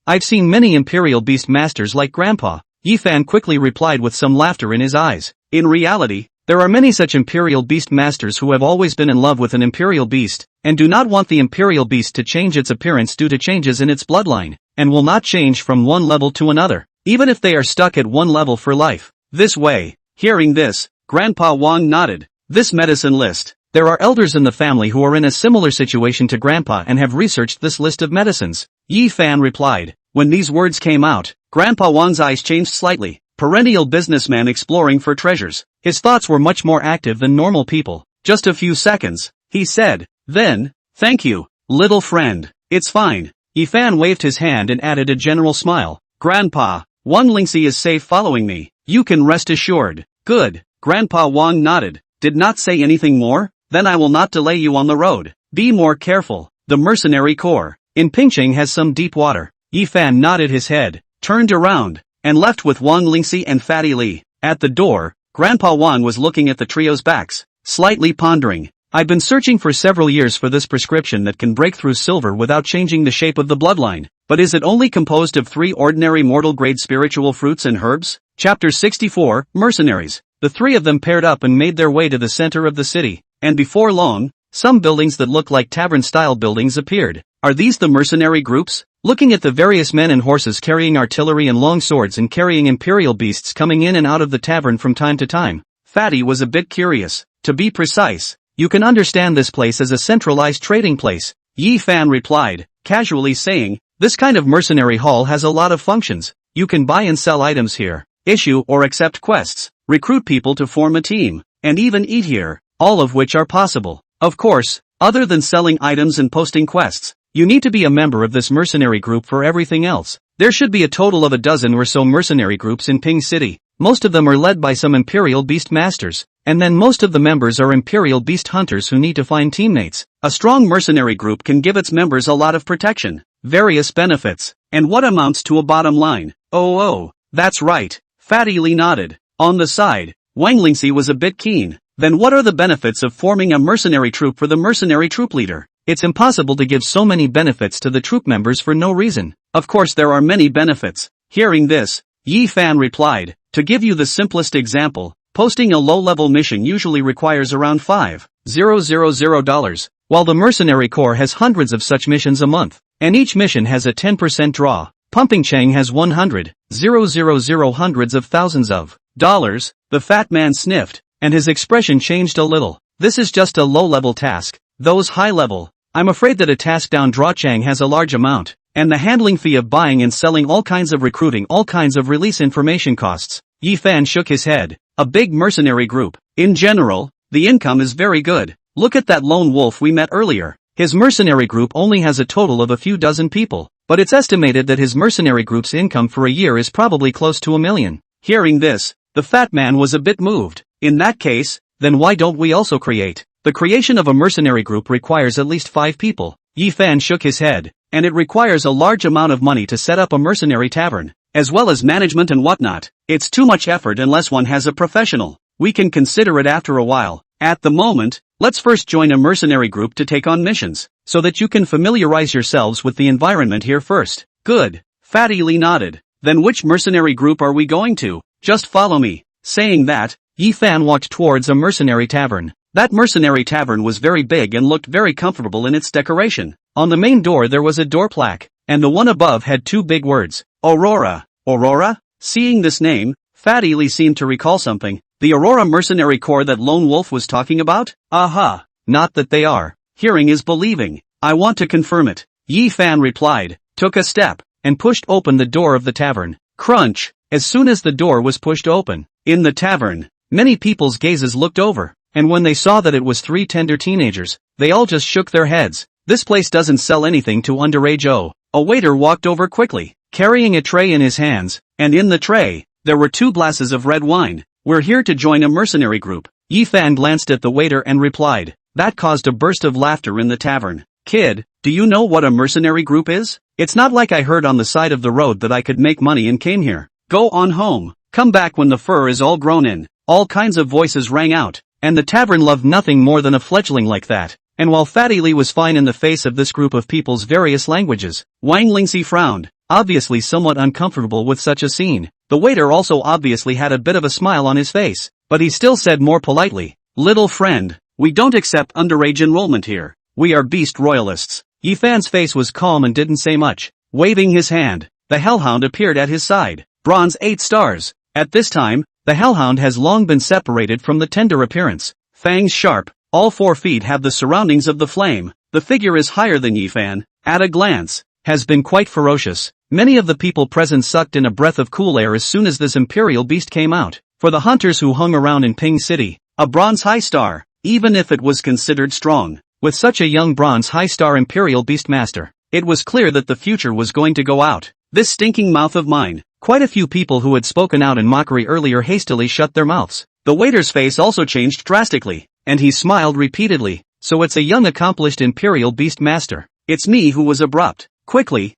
I've seen many imperial beast masters like Grandpa? Yi Fan quickly replied with some laughter in his eyes. In reality, there are many such imperial beast masters who have always been in love with an imperial beast, and do not want the imperial beast to change its appearance due to changes in its bloodline, and will not change from one level to another, even if they are stuck at one level for life. This way. Hearing this, Grandpa Wang nodded. This medicine list. There are elders in the family who are in a similar situation to Grandpa and have researched this list of medicines. Yi Fan replied. When these words came out, Grandpa Wang's eyes changed slightly. Perennial businessman exploring for treasures. His thoughts were much more active than normal people. Just a few seconds, he said. Then, thank you, little friend. It's fine. Yi Fan waved his hand and added a general smile. Grandpa, Wang Lingxi is safe following me. You can rest assured. Good. Grandpa Wang nodded. Did not say anything more? Then I will not delay you on the road. Be more careful. The mercenary corps in Pingcheng has some deep water. Yi Fan nodded his head, turned around, and left with Wang Lingxi and Fatty Li. At the door, Grandpa Wang was looking at the trio's backs, slightly pondering. I've been searching for several years for this prescription that can break through silver without changing the shape of the bloodline. But is it only composed of 3 ordinary mortal-grade spiritual fruits and herbs? Chapter 64, Mercenaries. The 3 of them paired up and made their way to the center of the city. And before long, some buildings that looked like tavern-style buildings appeared. Are these the mercenary groups? Looking at the various men and horses carrying artillery and long swords and carrying imperial beasts coming in and out of the tavern from time to time, Fatty was a bit curious. To be precise, you can understand this place as a centralized trading place. Yi Fan replied, casually saying, this kind of mercenary hall has a lot of functions. You can buy and sell items here, issue or accept quests, recruit people to form a team, and even eat here, all of which are possible. Of course, other than selling items and posting quests, you need to be a member of this mercenary group for everything else. There should be a total of a dozen or so mercenary groups in Ping City. Most of them are led by some Imperial Beast Masters, and then most of the members are Imperial Beast Hunters who need to find teammates. A strong mercenary group can give its members a lot of protection, various benefits, and what amounts to a bottom line. Oh, that's right. Fatty Li nodded. On the side, Wang Lingxi was a bit keen. Then what are the benefits of forming a mercenary troop for the mercenary troop leader? It's impossible to give so many benefits to the troop members for no reason. Of course there are many benefits. Hearing this, Yi Fan replied, to give you the simplest example, posting a low-level mission usually requires around $5,000, while the mercenary corps has hundreds of such missions a month, and each mission has a 10% draw. Pumping Chang has 100,000 hundreds of thousands of dollars. The fat man sniffed, and his expression changed a little. This is just a low-level task. Those high-level, I'm afraid that a task down draw Chang has a large amount, and the handling fee of buying and selling all kinds of recruiting, all kinds of release information costs. Yi Fan shook his head. A big mercenary group. In general, the income is very good. Look at that lone wolf we met earlier. His mercenary group only has a total of a few dozen people, but it's estimated that his mercenary group's income for a year is probably close to $1 million. Hearing this, the fat man was a bit moved. In that case, then why don't we also create? The creation of a mercenary group requires at least 5 people. Yi Fan shook his head, and it requires a large amount of money to set up a mercenary tavern, as well as management and whatnot. It's too much effort unless one has a professional. We can consider it after a while. At the moment, let's first join a mercenary group to take on missions, so that you can familiarize yourselves with the environment here first. Good. Fatty Li nodded. Then which mercenary group are we going to? Just follow me. Saying that, Yi Fan walked towards a mercenary tavern. That mercenary tavern was very big and looked very comfortable in its decoration. On the main door there was a door plaque, and the one above had 2 big words. Aurora. Aurora? Seeing this name, Fatty Li seemed to recall something. The Aurora mercenary corps that Lone Wolf was talking about? Aha. Not that they are. Hearing is believing. I want to confirm it. Yi Fan replied, took a step, and pushed open the door of the tavern. Crunch. As soon as the door was pushed open, in the tavern, many people's gazes looked over, and when they saw that it was 3 tender teenagers, they all just shook their heads. This place doesn't sell anything to underage. A waiter walked over quickly, carrying a tray in his hands, and in the tray, there were 2 glasses of red wine. We're here to join a mercenary group. Yi Fan glanced at the waiter and replied. That caused a burst of laughter in the tavern. Kid, do you know what a mercenary group is? It's not like I heard on the side of the road that I could make money and came here. Go on home. Come back when the fur is all grown in. All kinds of voices rang out, and the tavern loved nothing more than a fledgling like that. And while Fatty Li was fine in the face of this group of people's various languages, Wang Lingxi frowned, obviously somewhat uncomfortable with such a scene. The waiter also obviously had a bit of a smile on his face, but he still said more politely, little friend, we don't accept underage enrollment here. We are beast royalists. Yi Fan's face was calm and didn't say much. Waving his hand, the hellhound appeared at his side. Bronze 8 stars. At this time, The hellhound has long been separated from the tender appearance. Fangs sharp, all 4 feet have the surroundings of the flame. The figure is higher than Yifan, at a glance, has been quite ferocious. Many of the people present sucked in a breath of cool air as soon as this imperial beast came out. For the hunters who hung around in Ping City, a bronze high star, even if it was considered strong, with such a young bronze high star imperial beast master, it was clear that the future was going to go out. This stinking mouth of mine. Quite a few people who had spoken out in mockery earlier hastily shut their mouths. The waiter's face also changed drastically, and he smiled repeatedly. So it's a young accomplished imperial beast master. It's me who was abrupt. Quickly,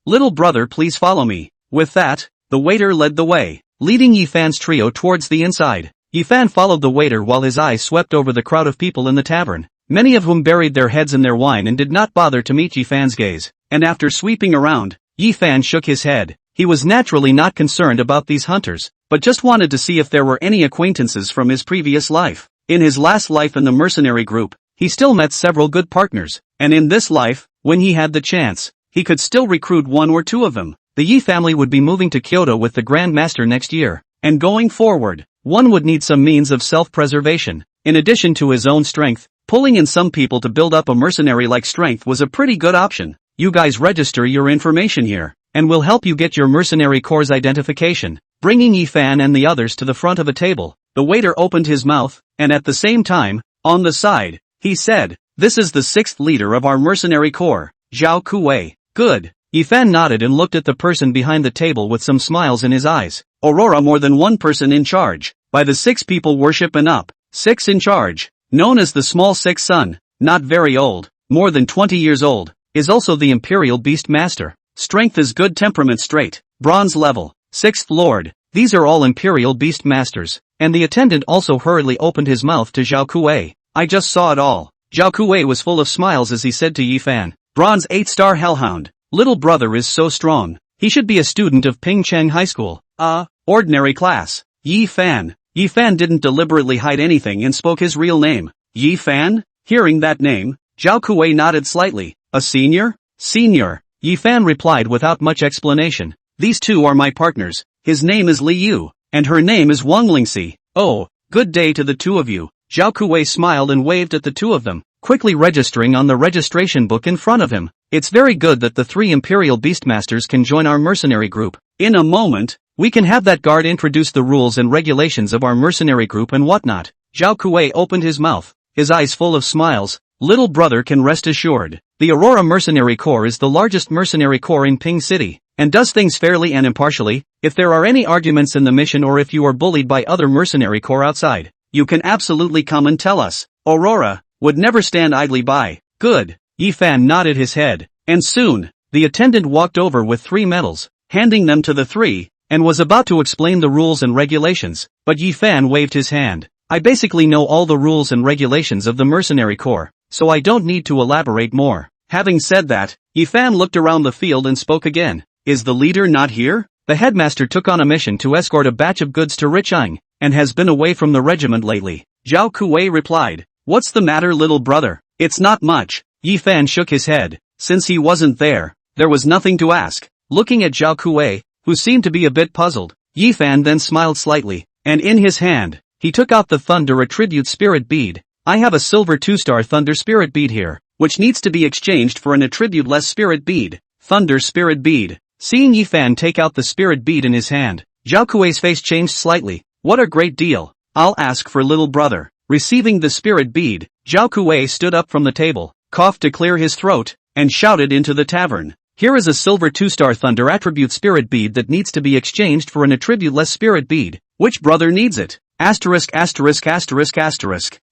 little brother, please follow me. With that, the waiter led the way, leading Yifan's trio towards the inside. Yifan followed the waiter while his eyes swept over the crowd of people in the tavern, many of whom buried their heads in their wine and did not bother to meet Yifan's gaze. And after sweeping around, Yifan shook his head. He was naturally not concerned about these hunters, but just wanted to see if there were any acquaintances from his previous life. In his last life in the mercenary group, he still met several good partners, and in this life, when he had the chance, he could still recruit 1 or 2 of them. The Yi family would be moving to Kyoto with the Grand Master next year, and going forward, one would need some means of self-preservation. In addition to his own strength, pulling in some people to build up a mercenary-like strength was a pretty good option. You guys register your information here, and we'll help you get your mercenary corps identification. Bringing Yifan and the others to the front of a table, the waiter opened his mouth, and at the same time, on the side, he said, "This is the 6th leader of our mercenary corps, Zhao Kuwei." Good. Yifan nodded and looked at the person behind the table with some smiles in his eyes. Aurora, more than one person in charge. By the 6 people worship and up. 6 in charge. Known as the small 6 son, not very old, more than 20 years old, is also the Imperial Beast Master. Strength is good, temperament straight, bronze level, 6th Lord. These are all Imperial Beast Masters. And the attendant also hurriedly opened his mouth to Zhao Kuwei. I just saw it all. Zhao Kuwei was full of smiles as he said to Yifan, "Bronze 8-star Hellhound. Little brother is so strong. He should be a student of Pingcheng High School. Ordinary class." Yifan. Yifan didn't deliberately hide anything and spoke his real name. Yifan? Hearing that name, Zhao Kuwei nodded slightly. A senior? Senior. Yifan replied without much explanation. These 2 are my partners. His name is Li Yu, and her name is Wang Lingxi. Oh, good day to the 2 of you. Zhao Kuwei smiled and waved at the 2 of them, quickly registering on the registration book in front of him. It's very good that the 3 Imperial Beastmasters can join our mercenary group. In a moment, we can have that guard introduce the rules and regulations of our mercenary group and whatnot. Zhao Kuwei opened his mouth, his eyes full of smiles. Little brother can rest assured. The Aurora Mercenary Corps is the largest mercenary corps in Ping City, and does things fairly and impartially. If there are any arguments in the mission or if you are bullied by other mercenary corps outside, you can absolutely come and tell us. Aurora would never stand idly by. Good. Yifan nodded his head, and soon, the attendant walked over with 3 medals, handing them to the 3, and was about to explain the rules and regulations, but Yifan waved his hand. I basically know all the rules and regulations of the mercenary corps, so I don't need to elaborate more. Having said that, Yifan looked around the field and spoke again. Is the leader not here? The headmaster took on a mission to escort a batch of goods to Richang, and has been away from the regiment lately. Zhao Kuwei replied. What's the matter, little brother? It's not much. Yifan shook his head. Since he wasn't there was nothing to ask. Looking at Zhao Kuwei, who seemed to be a bit puzzled, Yifan then smiled slightly, and in his hand, he took out the Thunder Attribute Spirit Bead. I have a silver 2-star Thunder Spirit Bead here, which needs to be exchanged for an attribute-less Spirit Bead. Thunder Spirit Bead. Seeing Yifan take out the Spirit Bead in his hand, Zhao Kuwei's face changed slightly. What a great deal. I'll ask for little brother. Receiving the Spirit Bead, Zhao Kuwei stood up from the table, coughed to clear his throat, and shouted into the tavern. Here is a silver 2-star Thunder Attribute Spirit Bead that needs to be exchanged for an attribute-less Spirit Bead. Which brother needs it? Asterisk.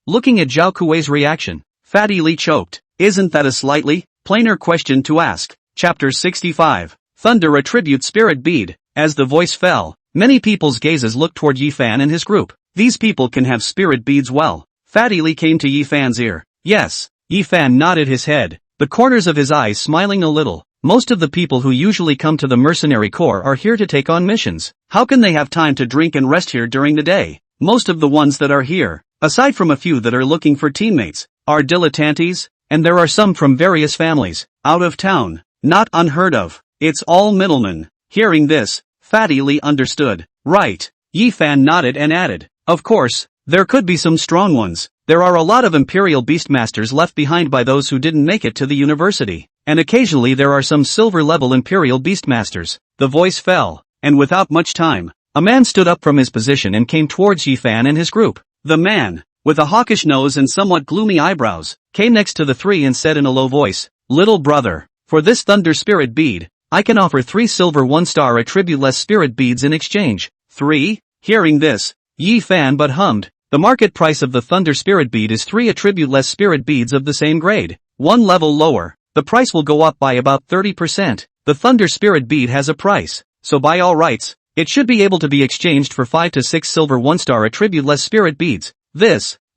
Looking at Zhao Kuwei's reaction, Fatty Li choked. Isn't that a slightly plainer question to ask? Chapter 65. Thunder Attribute Spirit Bead. As the voice fell, many people's gazes looked toward Yifan and his group. These people can have spirit beads well. Fatty Li came to Yifan's ear. Yes. Yifan nodded his head, the corners of his eyes smiling a little. Most of the people who usually come to the mercenary corps are here to take on missions. How can they have time to drink and rest here during the day? Most of the ones that are here, aside from a few that are looking for teammates, are dilettantes, and there are some from various families, out of town. Not unheard of. It's all middlemen. Hearing this, Fatty Li understood. Right. Yi Fan nodded and added, "Of course, there could be some strong ones. There are a lot of Imperial Beastmasters left behind by those who didn't make it to the university, and occasionally there are some silver-level Imperial Beastmasters." The voice fell, and without much time, a man stood up from his position and came towards Yi Fan and his group. The man, with a hawkish nose and somewhat gloomy eyebrows, came next to the three and said in a low voice, "Little brother, for this Thunder Spirit bead, I can offer 3 silver 1-star attribute-less spirit beads in exchange." 3? Hearing this, Yi Fan but hummed. The market price of the Thunder Spirit bead is 3 attribute-less spirit beads of the same grade. 1 level lower, the price will go up by about 30%. The Thunder Spirit bead has a price, so by all rights, it should be able to be exchanged for 5 to 6 silver 1-star attribute-less spirit beads.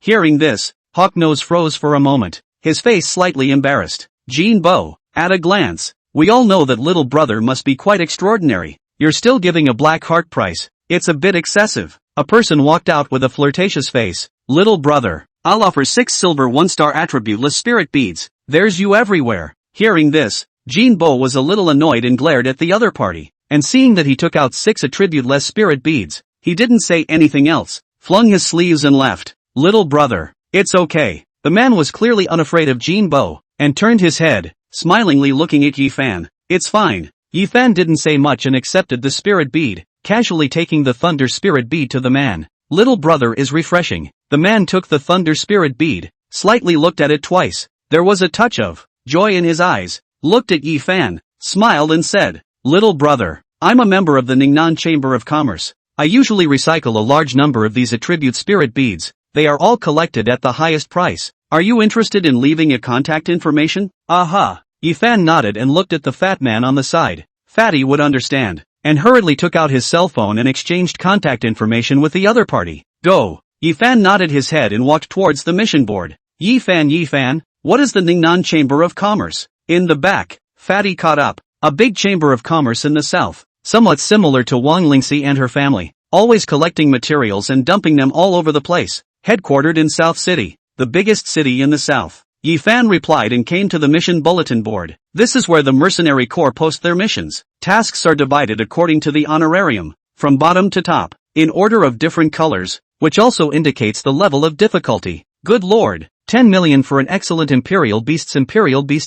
Hearing this, Hawknose froze for a moment, his face slightly embarrassed. Jinbo, at a glance, we all know that little brother must be quite extraordinary. You're still giving a black heart price. It's a bit excessive. A person walked out with a flirtatious face. "Little brother, I'll offer 6 silver 1-star attribute-less spirit beads. There's you everywhere." Hearing this, Jinbo was a little annoyed and glared at the other party, and seeing that he took out 6 attribute-less spirit beads, he didn't say anything else, flung his sleeves and left. "Little brother, it's okay." The man was clearly unafraid of Jinbo, and turned his head, smilingly looking at Yi Fan. "It's fine." Yi Fan didn't say much and accepted the spirit bead, casually taking the Thunder Spirit bead to the man. "Little brother is refreshing." The man took the Thunder Spirit bead, slightly looked at it twice. There was a touch of joy in his eyes, looked at Yi Fan, smiled and said, "Little brother, I'm a member of the Ningnan Chamber of Commerce. I usually recycle a large number of these attribute spirit beads. They are all collected at the highest price. Are you interested in leaving a contact information?" "Aha." Yi Fan nodded and looked at the fat man on the side. Fatty would understand, and hurriedly took out his cell phone and exchanged contact information with the other party. "Go." Yi Fan nodded his head and walked towards the mission board. Yi Fan, what is the Ningnan Chamber of Commerce?" In the back, Fatty caught up. A big chamber of commerce in the south, somewhat similar to Wang Lingxi and her family, always collecting materials and dumping them all over the place, headquartered in South City, the biggest city in the south. Yi Fan replied and came to the mission bulletin board. This is where the mercenary corps post their missions. Tasks are divided according to the honorarium, from bottom to top, in order of different colors, which also indicates the level of difficulty. Good lord, 10 million for an excellent Imperial Beast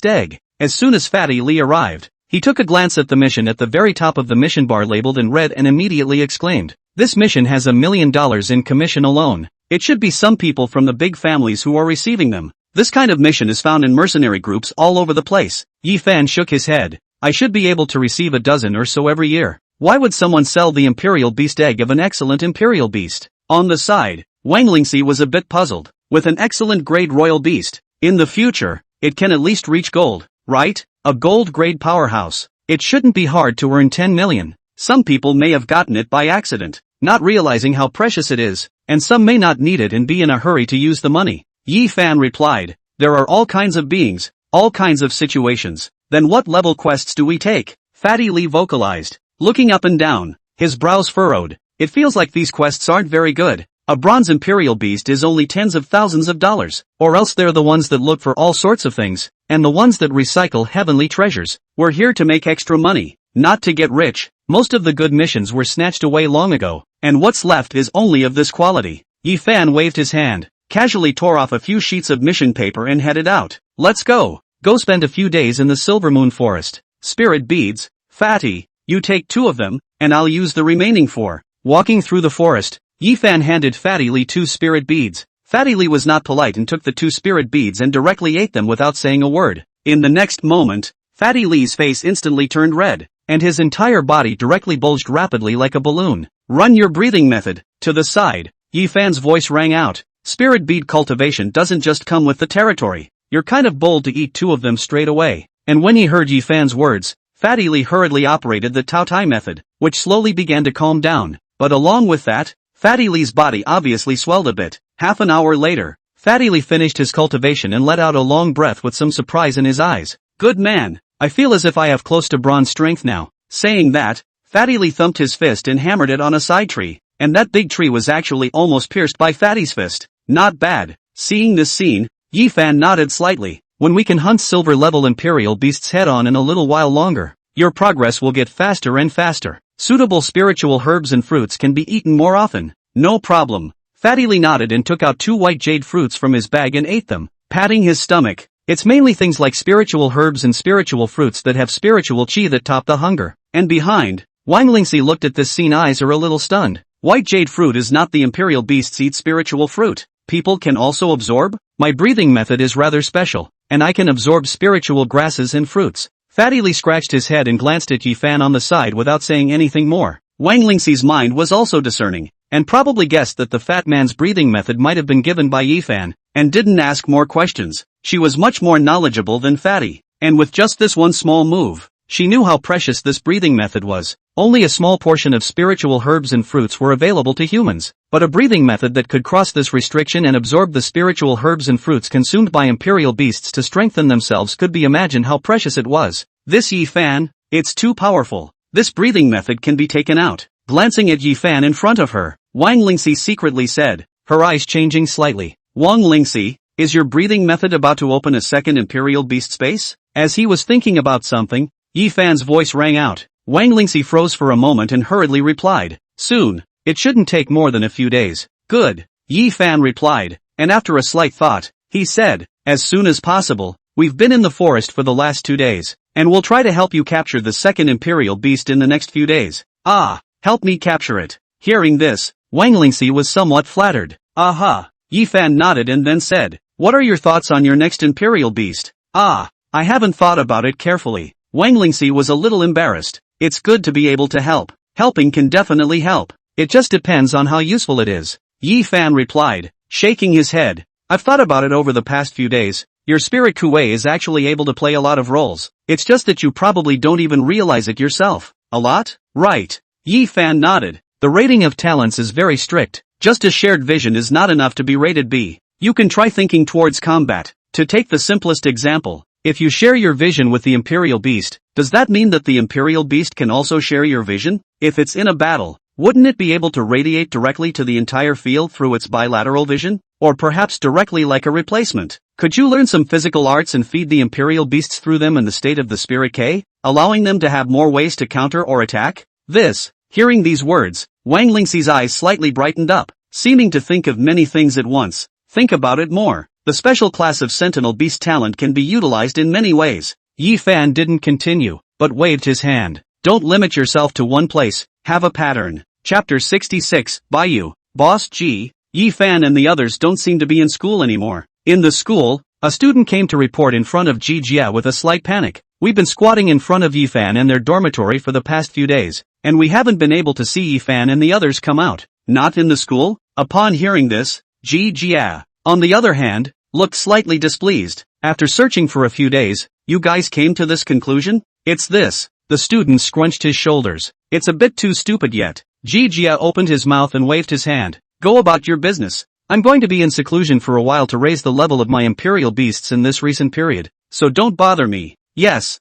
egg. As soon as Fatty Lee arrived, he took a glance at the mission at the very top of the mission bar labeled in red and immediately exclaimed, "This mission has $1 million in commission alone. It should be some people from the big families who are receiving them. This kind of mission is found in mercenary groups all over the place." Yi Fan shook his head. "I should be able to receive a dozen or so every year. Why would someone sell the Imperial Beast egg of an excellent Imperial Beast?" On the side, Wang Lingxi was a bit puzzled. With an excellent grade Royal Beast, in the future, it can at least reach gold, right? A gold grade powerhouse. It shouldn't be hard to earn 10 million. Some people may have gotten it by accident, not realizing how precious it is, and some may not need it and be in a hurry to use the money. Yi Fan replied, "There are all kinds of beings, all kinds of situations. Then what level quests do we take?" Fatty Lee vocalized, looking up and down, his brows furrowed. "It feels like these quests aren't very good. A bronze Imperial Beast is only tens of thousands of dollars, or else they're the ones that look for all sorts of things, and the ones that recycle heavenly treasures. We're here to make extra money, not to get rich. Most of the good missions were snatched away long ago, and what's left is only of this quality." Yi Fan waved his hand, casually tore off a few sheets of mission paper and headed out. "Let's go. Go spend a few days in the Silvermoon Forest. Spirit beads, Fatty, you take 2 of them, and I'll use the remaining 4. Walking through the forest, Yi Fan handed Fatty Lee 2 spirit beads. Fatty Lee was not polite and took the 2 spirit beads and directly ate them without saying a word. In the next moment, Fatty Lee's face instantly turned red, and his entire body directly bulged rapidly like a balloon. "Run your breathing method." To the side, Yi Fan's voice rang out. "Spirit bead cultivation doesn't just come with the territory. You're kind of bold to eat 2 of them straight away." And when he heard Yi Fan's words, Fatty Lee hurriedly operated the Tao Tai method, which slowly began to calm down. But along with that, Fatty Lee's body obviously swelled a bit. Half an hour later, Fatty Lee finished his cultivation and let out a long breath with some surprise in his eyes. "Good man, I feel as if I have close to bronze strength now." Saying that, Fatty Lee thumped his fist and hammered it on a side tree, and that big tree was actually almost pierced by Fatty's fist. Not bad. Seeing this scene, Yi Fan nodded slightly. "When we can hunt silver-level Imperial Beasts head-on in a little while longer, your progress will get faster and faster. Suitable spiritual herbs and fruits can be eaten more often. No problem. Fatty Lee nodded and took out 2 white jade fruits from his bag and ate them, patting his stomach. It's mainly things like spiritual herbs and spiritual fruits that have spiritual chi that top the hunger. And behind, Wang Lingxi looked at this scene, eyes are a little stunned. White jade fruit is not the imperial beasts eat spiritual fruit. People can also absorb? My breathing method is rather special, and I can absorb spiritual grasses and fruits. Fatty Lee scratched his head and glanced at Yi Fan on the side without saying anything more. Wang Lingxi's mind was also discerning, and probably guessed that the fat man's breathing method might have been given by Yi Fan, and didn't ask more questions. She was much more knowledgeable than Fatty, and with just this one small move, she knew how precious this breathing method was. Only a small portion of spiritual herbs and fruits were available to humans, but a breathing method that could cross this restriction and absorb the spiritual herbs and fruits consumed by imperial beasts to strengthen themselves could be imagined how precious it was. This Yi Fan, it's too powerful. This breathing method can be taken out. Glancing at Yi Fan in front of her, Wang Lingxi secretly said, her eyes changing slightly. Wang Lingxi, is your breathing method about to open a second imperial beast space? As he was thinking about something, Yi Fan's voice rang out. Wang Lingxi froze for a moment and hurriedly replied, soon. It shouldn't take more than a few days. Good. Yi Fan replied, and after a slight thought, he said, as soon as possible. We've been in the forest for the last 2 days, and we'll try to help you capture the second imperial beast in the next few days. Ah, help me capture it. Hearing this, Wang Lingxi was somewhat flattered. Aha. Yi Fan nodded and then said, what are your thoughts on your next imperial beast? Ah, I haven't thought about it carefully. Wang Lingxi was a little embarrassed. It's good to be able to help. Helping can definitely help. It just depends on how useful it is. Yi Fan replied, shaking his head. I've thought about it over the past few days. Your spirit Kuei is actually able to play a lot of roles. It's just that you probably don't even realize it yourself. A lot? Right. Yi Fan nodded. The rating of talents is very strict. Just a shared vision is not enough to be rated B. You can try thinking towards combat. To take the simplest example, if you share your vision with the Imperial Beast, does that mean that the Imperial Beast can also share your vision? If it's in a battle, wouldn't it be able to radiate directly to the entire field through its bilateral vision? Or perhaps directly like a replacement? Could you learn some physical arts and feed the Imperial Beasts through them in the state of the Spirit K, allowing them to have more ways to counter or attack? Hearing these words, Wang Lingxi's eyes slightly brightened up, seeming to think of many things at once. Think about it more. The special class of Sentinel Beast talent can be utilized in many ways. Yi Fan didn't continue, but waved his hand. Don't limit yourself to one place, have a pattern. Chapter 66, Bayou, Boss G. Yi Fan and the others don't seem to be in school anymore. In the school, a student came to report in front of Ji Jia with a slight panic. We've been squatting in front of Yi Fan and their dormitory for the past few days, and we haven't been able to see Yi Fan and the others come out. Not in the school? Upon hearing this, Ji Jia, on the other hand, looked slightly displeased. After searching for a few days, you guys came to this conclusion? It's this. The student scrunched his shoulders. It's a bit too stupid yet. Ji Jia opened his mouth and waved his hand. Go about your business. I'm going to be in seclusion for a while to raise the level of my imperial beasts in this recent period, so don't bother me. Yes.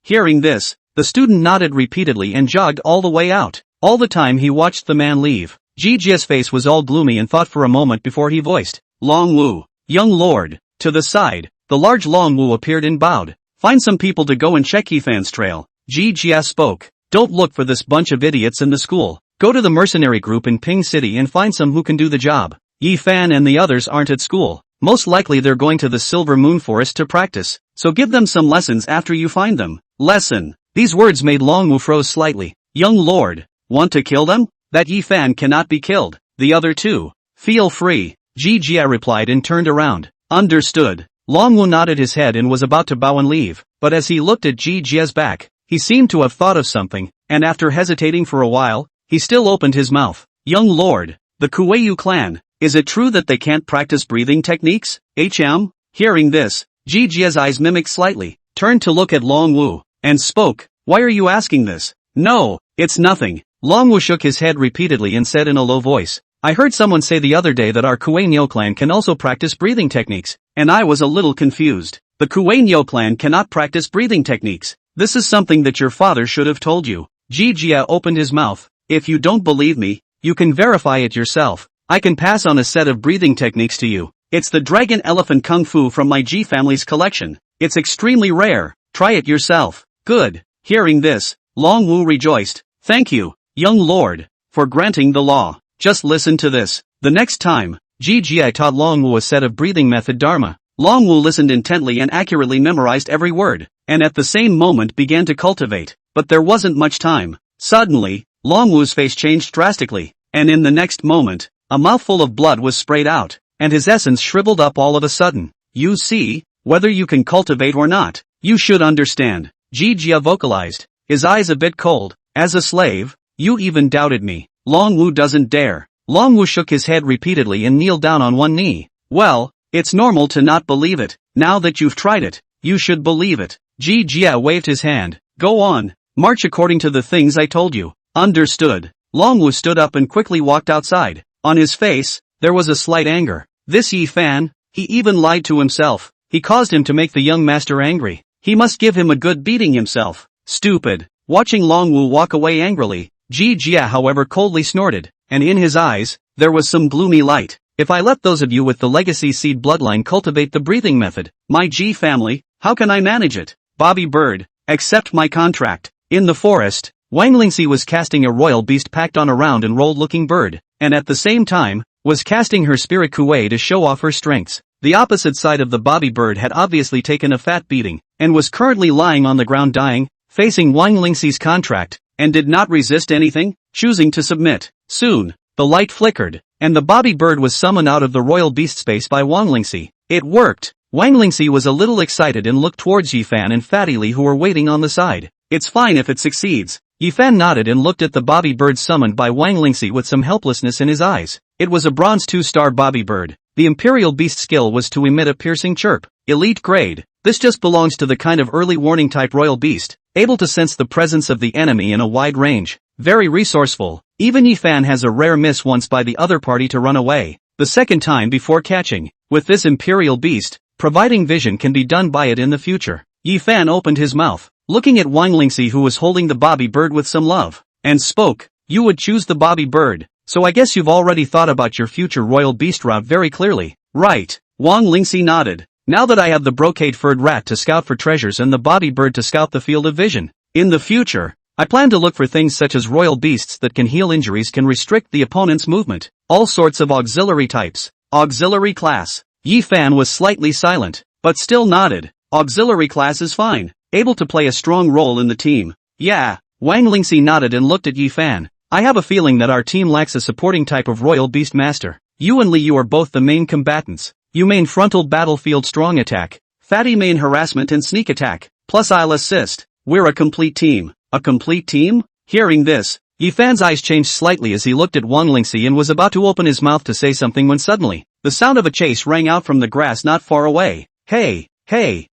Hearing this, the student nodded repeatedly and jogged all the way out. All the time he watched the man leave, Ji Jia's face was all gloomy and thought for a moment before he voiced, Long Wu, young lord. To the side, the large Long Wu appeared and bowed. Find some people to go and check Yi Fan's trail. Ji Jia spoke. Don't look for this bunch of idiots in the school. Go to the mercenary group in Ping City and find some who can do the job. Yi Fan and the others aren't at school. Most likely they're going to the Silver Moon Forest to practice, so give them some lessons after you find them. Lesson. These words made Long Wu froze slightly. Young lord, want to kill them? That Yi Fan cannot be killed. The other two. Feel free. Ji Jia replied and turned around. Understood. Long Wu nodded his head and was about to bow and leave, but as he looked at Ji Jia's back, he seemed to have thought of something, and after hesitating for a while, he still opened his mouth. Young lord, the Kuei clan, is it true that they can't practice breathing techniques? Hearing this, Ji Jia's eyes mimicked slightly, turned to look at Long Wu, and spoke. Why are you asking this? No, it's nothing. Long Wu shook his head repeatedly and said in a low voice, I heard someone say the other day that our Kuei clan can also practice breathing techniques, and I was a little confused. The Kuei clan cannot practice breathing techniques. This is something that your father should have told you. Ji Jia opened his mouth. If you don't believe me, you can verify it yourself. I can pass on a set of breathing techniques to you. It's the Dragon Elephant Kung Fu from my Ji family's collection. It's extremely rare. Try it yourself. Good. Hearing this, Long Wu rejoiced. Thank you, young lord, for granting the law. Just listen to this. The next time, Ji taught Long Wu a set of breathing method Dharma. Long Wu listened intently and accurately memorized every word, and at the same moment began to cultivate. But there wasn't much time. Suddenly, Long Wu's face changed drastically, and in the next moment, a mouthful of blood was sprayed out, and his essence shriveled up all of a sudden. You see, whether you can cultivate or not, you should understand, Ji vocalized, his eyes a bit cold. As a slave, you even doubted me. Long Wu doesn't dare. Long Wu shook his head repeatedly and kneeled down on one knee. Well, it's normal to not believe it. Now that you've tried it, you should believe it. Ji Jia waved his hand. Go on, march according to the things I told you. Understood. Long Wu stood up and quickly walked outside. On his face, there was a slight anger. This Yi Fan, he even lied to himself. He caused him to make the young master angry. He must give him a good beating himself. Stupid. Watching Long Wu walk away angrily, Ji Jia however coldly snorted, and in his eyes, there was some gloomy light. If I let those of you with the legacy seed bloodline cultivate the breathing method, my Ji family, how can I manage it? Bobby Bird, accept my contract. In the forest, Wang Lingxi was casting a royal beast packed on a round and rolled looking bird, and at the same time, was casting her spirit kuei to show off her strengths. The opposite side of the Bobby Bird had obviously taken a fat beating, and was currently lying on the ground dying, facing Wang Lingxi's contract, and did not resist anything, choosing to submit. Soon, the light flickered, and the Bobby Bird was summoned out of the royal beast space by Wang Lingxi. It worked! Wang Lingxi was a little excited and looked towards Yifan and Fatty Li who were waiting on the side. It's fine if it succeeds. Yifan nodded and looked at the Bobby Bird summoned by Wang Lingxi with some helplessness in his eyes. It was a bronze 2-star Bobby Bird. The Imperial Beast skill was to emit a piercing chirp. Elite grade. This just belongs to the kind of early warning type royal beast, able to sense the presence of the enemy in a wide range. Very resourceful. Even Yifan has a rare miss once by the other party to run away. The second time before catching. With this Imperial Beast, providing vision can be done by it in the future. Yifan opened his mouth, looking at Wang Lingxi who was holding the Bobby Bird with some love, and spoke. You would choose the Bobby Bird, so I guess you've already thought about your future royal beast route very clearly. Right. Wang Lingxi nodded. Now that I have the brocade-furred rat to scout for treasures and the Bobby Bird to scout the field of vision, in the future, I plan to look for things such as royal beasts that can heal injuries, can restrict the opponent's movement, all sorts of auxiliary types. Auxiliary class. Yifan was slightly silent, but still nodded. Auxiliary class is fine, able to play a strong role in the team. Yeah. Wang Lingxi nodded and looked at Yifan. I have a feeling that our team lacks a supporting type of royal beast master. You and Li Yu are both the main combatants. You main frontal battlefield strong attack. Fatty main harassment and sneak attack. Plus I'll assist. We're a complete team. A complete team? Hearing this, Yifan's eyes changed slightly as he looked at Wang Lingxi and was about to open his mouth to say something when suddenly, the sound of a chase rang out from the grass not far away. Hey,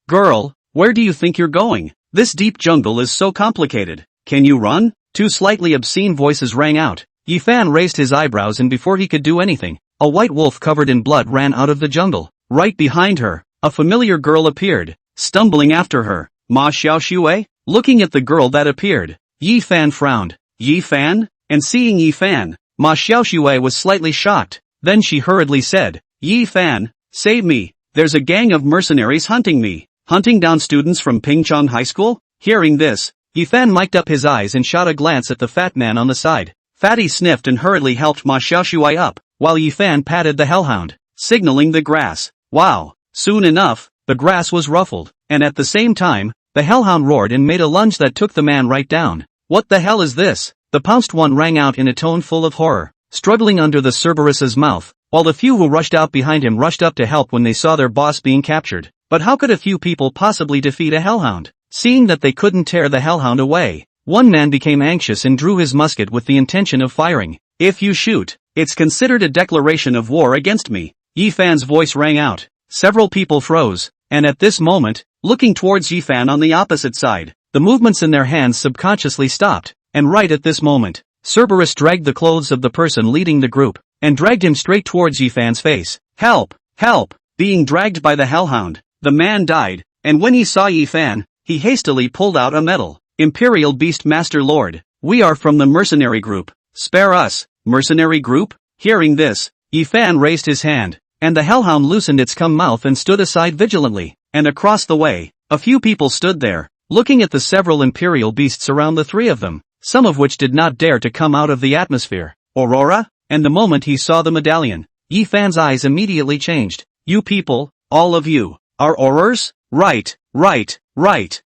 girl, where do you think you're going? This deep jungle is so complicated. Can you run? Two slightly obscene voices rang out. Yifan raised his eyebrows and before he could do anything, a white wolf covered in blood ran out of the jungle. Right behind her, a familiar girl appeared, stumbling after her. Ma Xiaoxue? Looking at the girl that appeared, Yifan frowned. Yifan? And seeing Yifan, Ma Xiaoxue was slightly shocked. Then she hurriedly said, Yifan, save me, there's a gang of mercenaries hunting me. Hunting down students from Pingchong High School? Hearing this, Yifan mic'd up his eyes and shot a glance at the fat man on the side. Fatty sniffed and hurriedly helped Ma Xiaoxue up, while Yifan patted the hellhound, signaling the grass. Wow. Soon enough, the grass was ruffled, and at the same time, the hellhound roared and made a lunge that took the man right down. What the hell is this? The pounced one rang out in a tone full of horror, struggling under the Cerberus's mouth, while the few who rushed out behind him rushed up to help when they saw their boss being captured. But how could a few people possibly defeat a hellhound? Seeing that they couldn't tear the hellhound away, one man became anxious and drew his musket with the intention of firing. If you shoot, it's considered a declaration of war against me. Yifan's voice rang out. Several people froze, and at this moment, looking towards Yifan on the opposite side, the movements in their hands subconsciously stopped, and right at this moment, Cerberus dragged the clothes of the person leading the group, and dragged him straight towards Yifan's face. Help! Help! Being dragged by the hellhound, the man died, and when he saw Yifan, he hastily pulled out a medal. Imperial Beast Master Lord, we are from the mercenary group. Spare us, mercenary group? Hearing this, Yifan raised his hand, and the hellhound loosened its cum mouth and stood aside vigilantly, and across the way, a few people stood there, looking at the several imperial beasts around the three of them, some of which did not dare to come out of the atmosphere. Aurora? And the moment he saw the medallion, Yi Fan's eyes immediately changed. You people, all of you, are aurors? Right.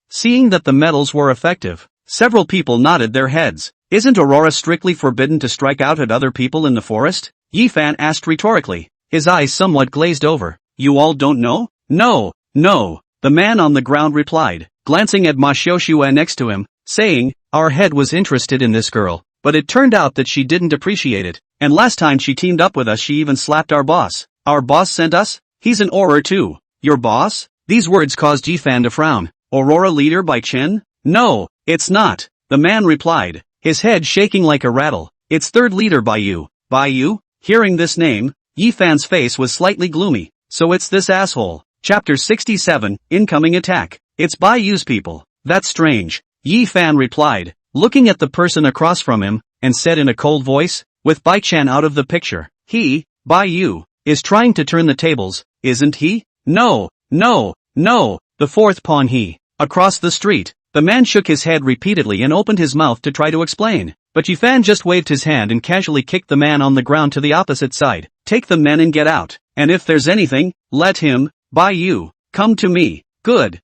Seeing that the medals were effective, several people nodded their heads. Isn't Aurora strictly forbidden to strike out at other people in the forest? Yi Fan asked rhetorically, his eyes somewhat glazed over. You all don't know? No, the man on the ground replied, glancing at Ma Xiaoxue next to him, saying, our head was interested in this girl, but it turned out that she didn't appreciate it, and last time she teamed up with us she even slapped our boss. Our boss sent us? He's an auror too. Your boss? These words caused Yi Fan to frown. Aurora leader by Chen? No, it's not, the man replied, his head shaking like a rattle. It's third leader by you. By you? Hearing this name, Yi Fan's face was slightly gloomy. So it's this asshole. Chapter 67, Incoming Attack. It's Bai Yu's people. That's strange. Yi Fan replied, looking at the person across from him, and said in a cold voice, with Bai Chan out of the picture, he, Bai Yu, is trying to turn the tables, isn't he? No, the fourth pawn he. Across the street, the man shook his head repeatedly and opened his mouth to try to explain, but Yi Fan just waved his hand and casually kicked the man on the ground to the opposite side. Take the men and get out, and if there's anything, let him, Bai Yu, come to me. Good.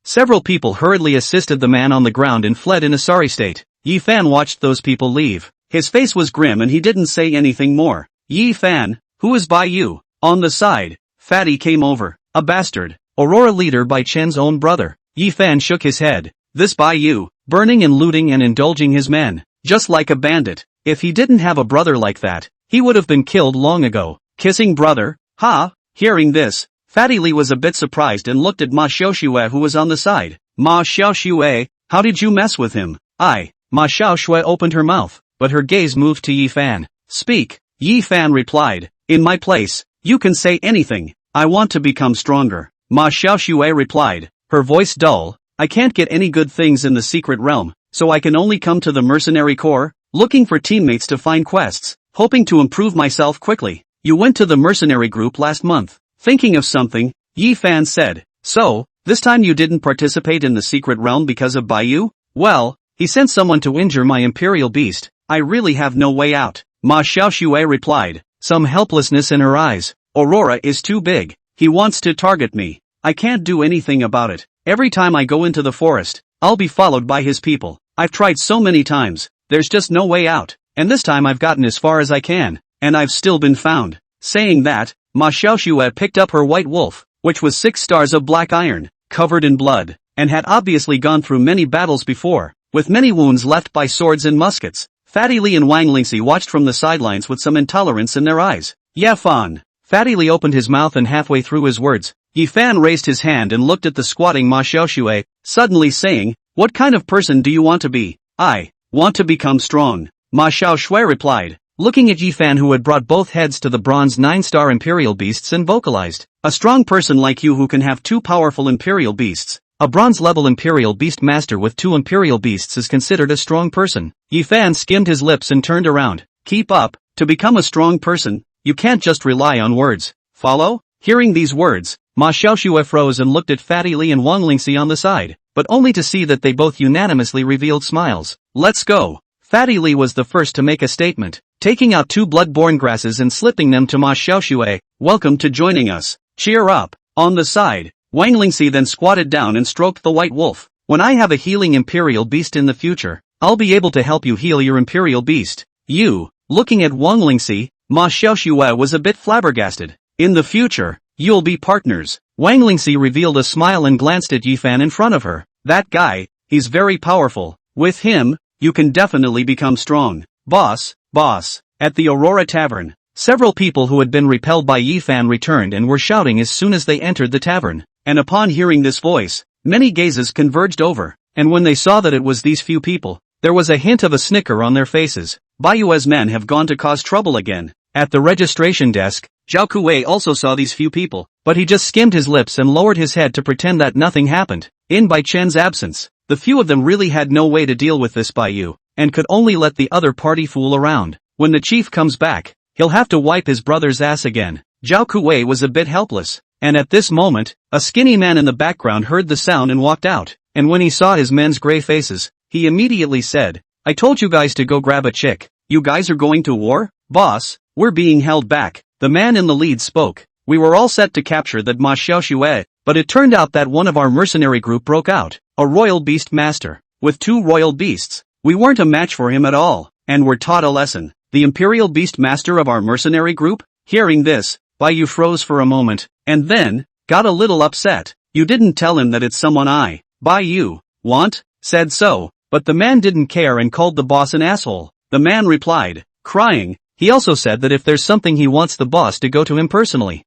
Several people hurriedly assisted the man on the ground and fled in a sorry state. Yi Fan watched those people leave. His face was grim and he didn't say anything more. Yi Fan, who is Bai Yu? On the side, Fatty came over. A bastard. Aurora leader by Chen's own brother. Yi Fan shook his head. This Bai Yu, burning and looting and indulging his men, just like a bandit. If he didn't have a brother like that, he would have been killed long ago. Kissing brother? Ha! Hearing this, Fatty Li was a bit surprised and looked at Ma Xiaoxue who was on the side. Ma Xiaoxue, how did you mess with him? Ma Xiaoxue opened her mouth, but her gaze moved to Yi Fan. Speak. Yi Fan replied, in my place, you can say anything. I want to become stronger. Ma Xiaoxue replied, her voice dull, I can't get any good things in the secret realm, so I can only come to the mercenary corps, looking for teammates to find quests, hoping to improve myself quickly. You went to the mercenary group last month. Thinking of something, Yi Fan said, so, this time you didn't participate in the secret realm because of Bai Yu? Well, he sent someone to injure my imperial beast. I really have no way out. Ma Xiaoxue replied, some helplessness in her eyes. Aurora is too big. He wants to target me. I can't do anything about it. Every time I go into the forest, I'll be followed by his people. I've tried so many times, there's just no way out. And this time I've gotten as far as I can, and I've still been found. Saying that, Ma Xiaoxue picked up her white wolf, which was 6 stars of black iron, covered in blood, and had obviously gone through many battles before, with many wounds left by swords and muskets. Fatty Li and Wang Lingxi watched from the sidelines with some intolerance in their eyes. Ya Fan. Fatty Li opened his mouth and halfway through his words, Yi Fan raised his hand and looked at the squatting Ma Xiaoxue, suddenly saying, what kind of person do you want to be? I want to become strong. Ma Xiaoxue replied, looking at Yi Fan who had brought both heads to the bronze 9-star imperial beasts and vocalized, a strong person like you who can have 2 powerful imperial beasts. A bronze-level imperial beast master with 2 imperial beasts is considered a strong person. Yi Fan skimmed his lips and turned around. Keep up. To become a strong person, you can't just rely on words. Follow? Hearing these words, Ma Xiaoxue froze and looked at Fatty Li and Wang Lingxi on the side, but only to see that they both unanimously revealed smiles. Let's go. Fatty Li was the first to make a statement, taking out 2 blood-borne grasses and slipping them to Ma Xiaoxue. Welcome to joining us. Cheer up. On the side, Wang Lingxi then squatted down and stroked the white wolf. When I have a healing imperial beast in the future, I'll be able to help you heal your imperial beast. You, looking at Wang Lingxi, Ma Xiaoxue was a bit flabbergasted. In the future, you'll be partners. Wang Lingxi revealed a smile and glanced at Yi Fan in front of her. That guy, he's very powerful. With him, you can definitely become strong. Boss. At the Aurora Tavern, several people who had been repelled by Yi Fan returned and were shouting as soon as they entered the tavern. And upon hearing this voice, many gazes converged over, and when they saw that it was these few people, there was a hint of a snicker on their faces. Bai Yu's men have gone to cause trouble again. At the registration desk, Zhao Kuwei also saw these few people, but he just skimmed his lips and lowered his head to pretend that nothing happened. In Bai Chen's absence, the few of them really had no way to deal with this Bai Yu, and could only let the other party fool around. When the chief comes back, he'll have to wipe his brother's ass again. Zhao Kuwei was a bit helpless, and at this moment, a skinny man in the background heard the sound and walked out. and when he saw his men's gray faces, he immediately said, "I told you guys to go grab a chick. You guys are going to war? Boss, we're being held back." The man in the lead spoke. "We were all set to capture that Ma Xiaoxue, but it turned out that one of our mercenary group broke out, a royal beast master, with 2 royal beasts. We weren't a match for him at all, and were taught a lesson." "The imperial beast master of our mercenary group?" Hearing this, Baiyu froze for a moment, and then, got a little upset. "You didn't tell him that it's someone Baiyu, want?" Said so, but the man didn't care and called the boss an asshole. The man replied, crying. He also said that if there's something he wants the boss to go to him personally.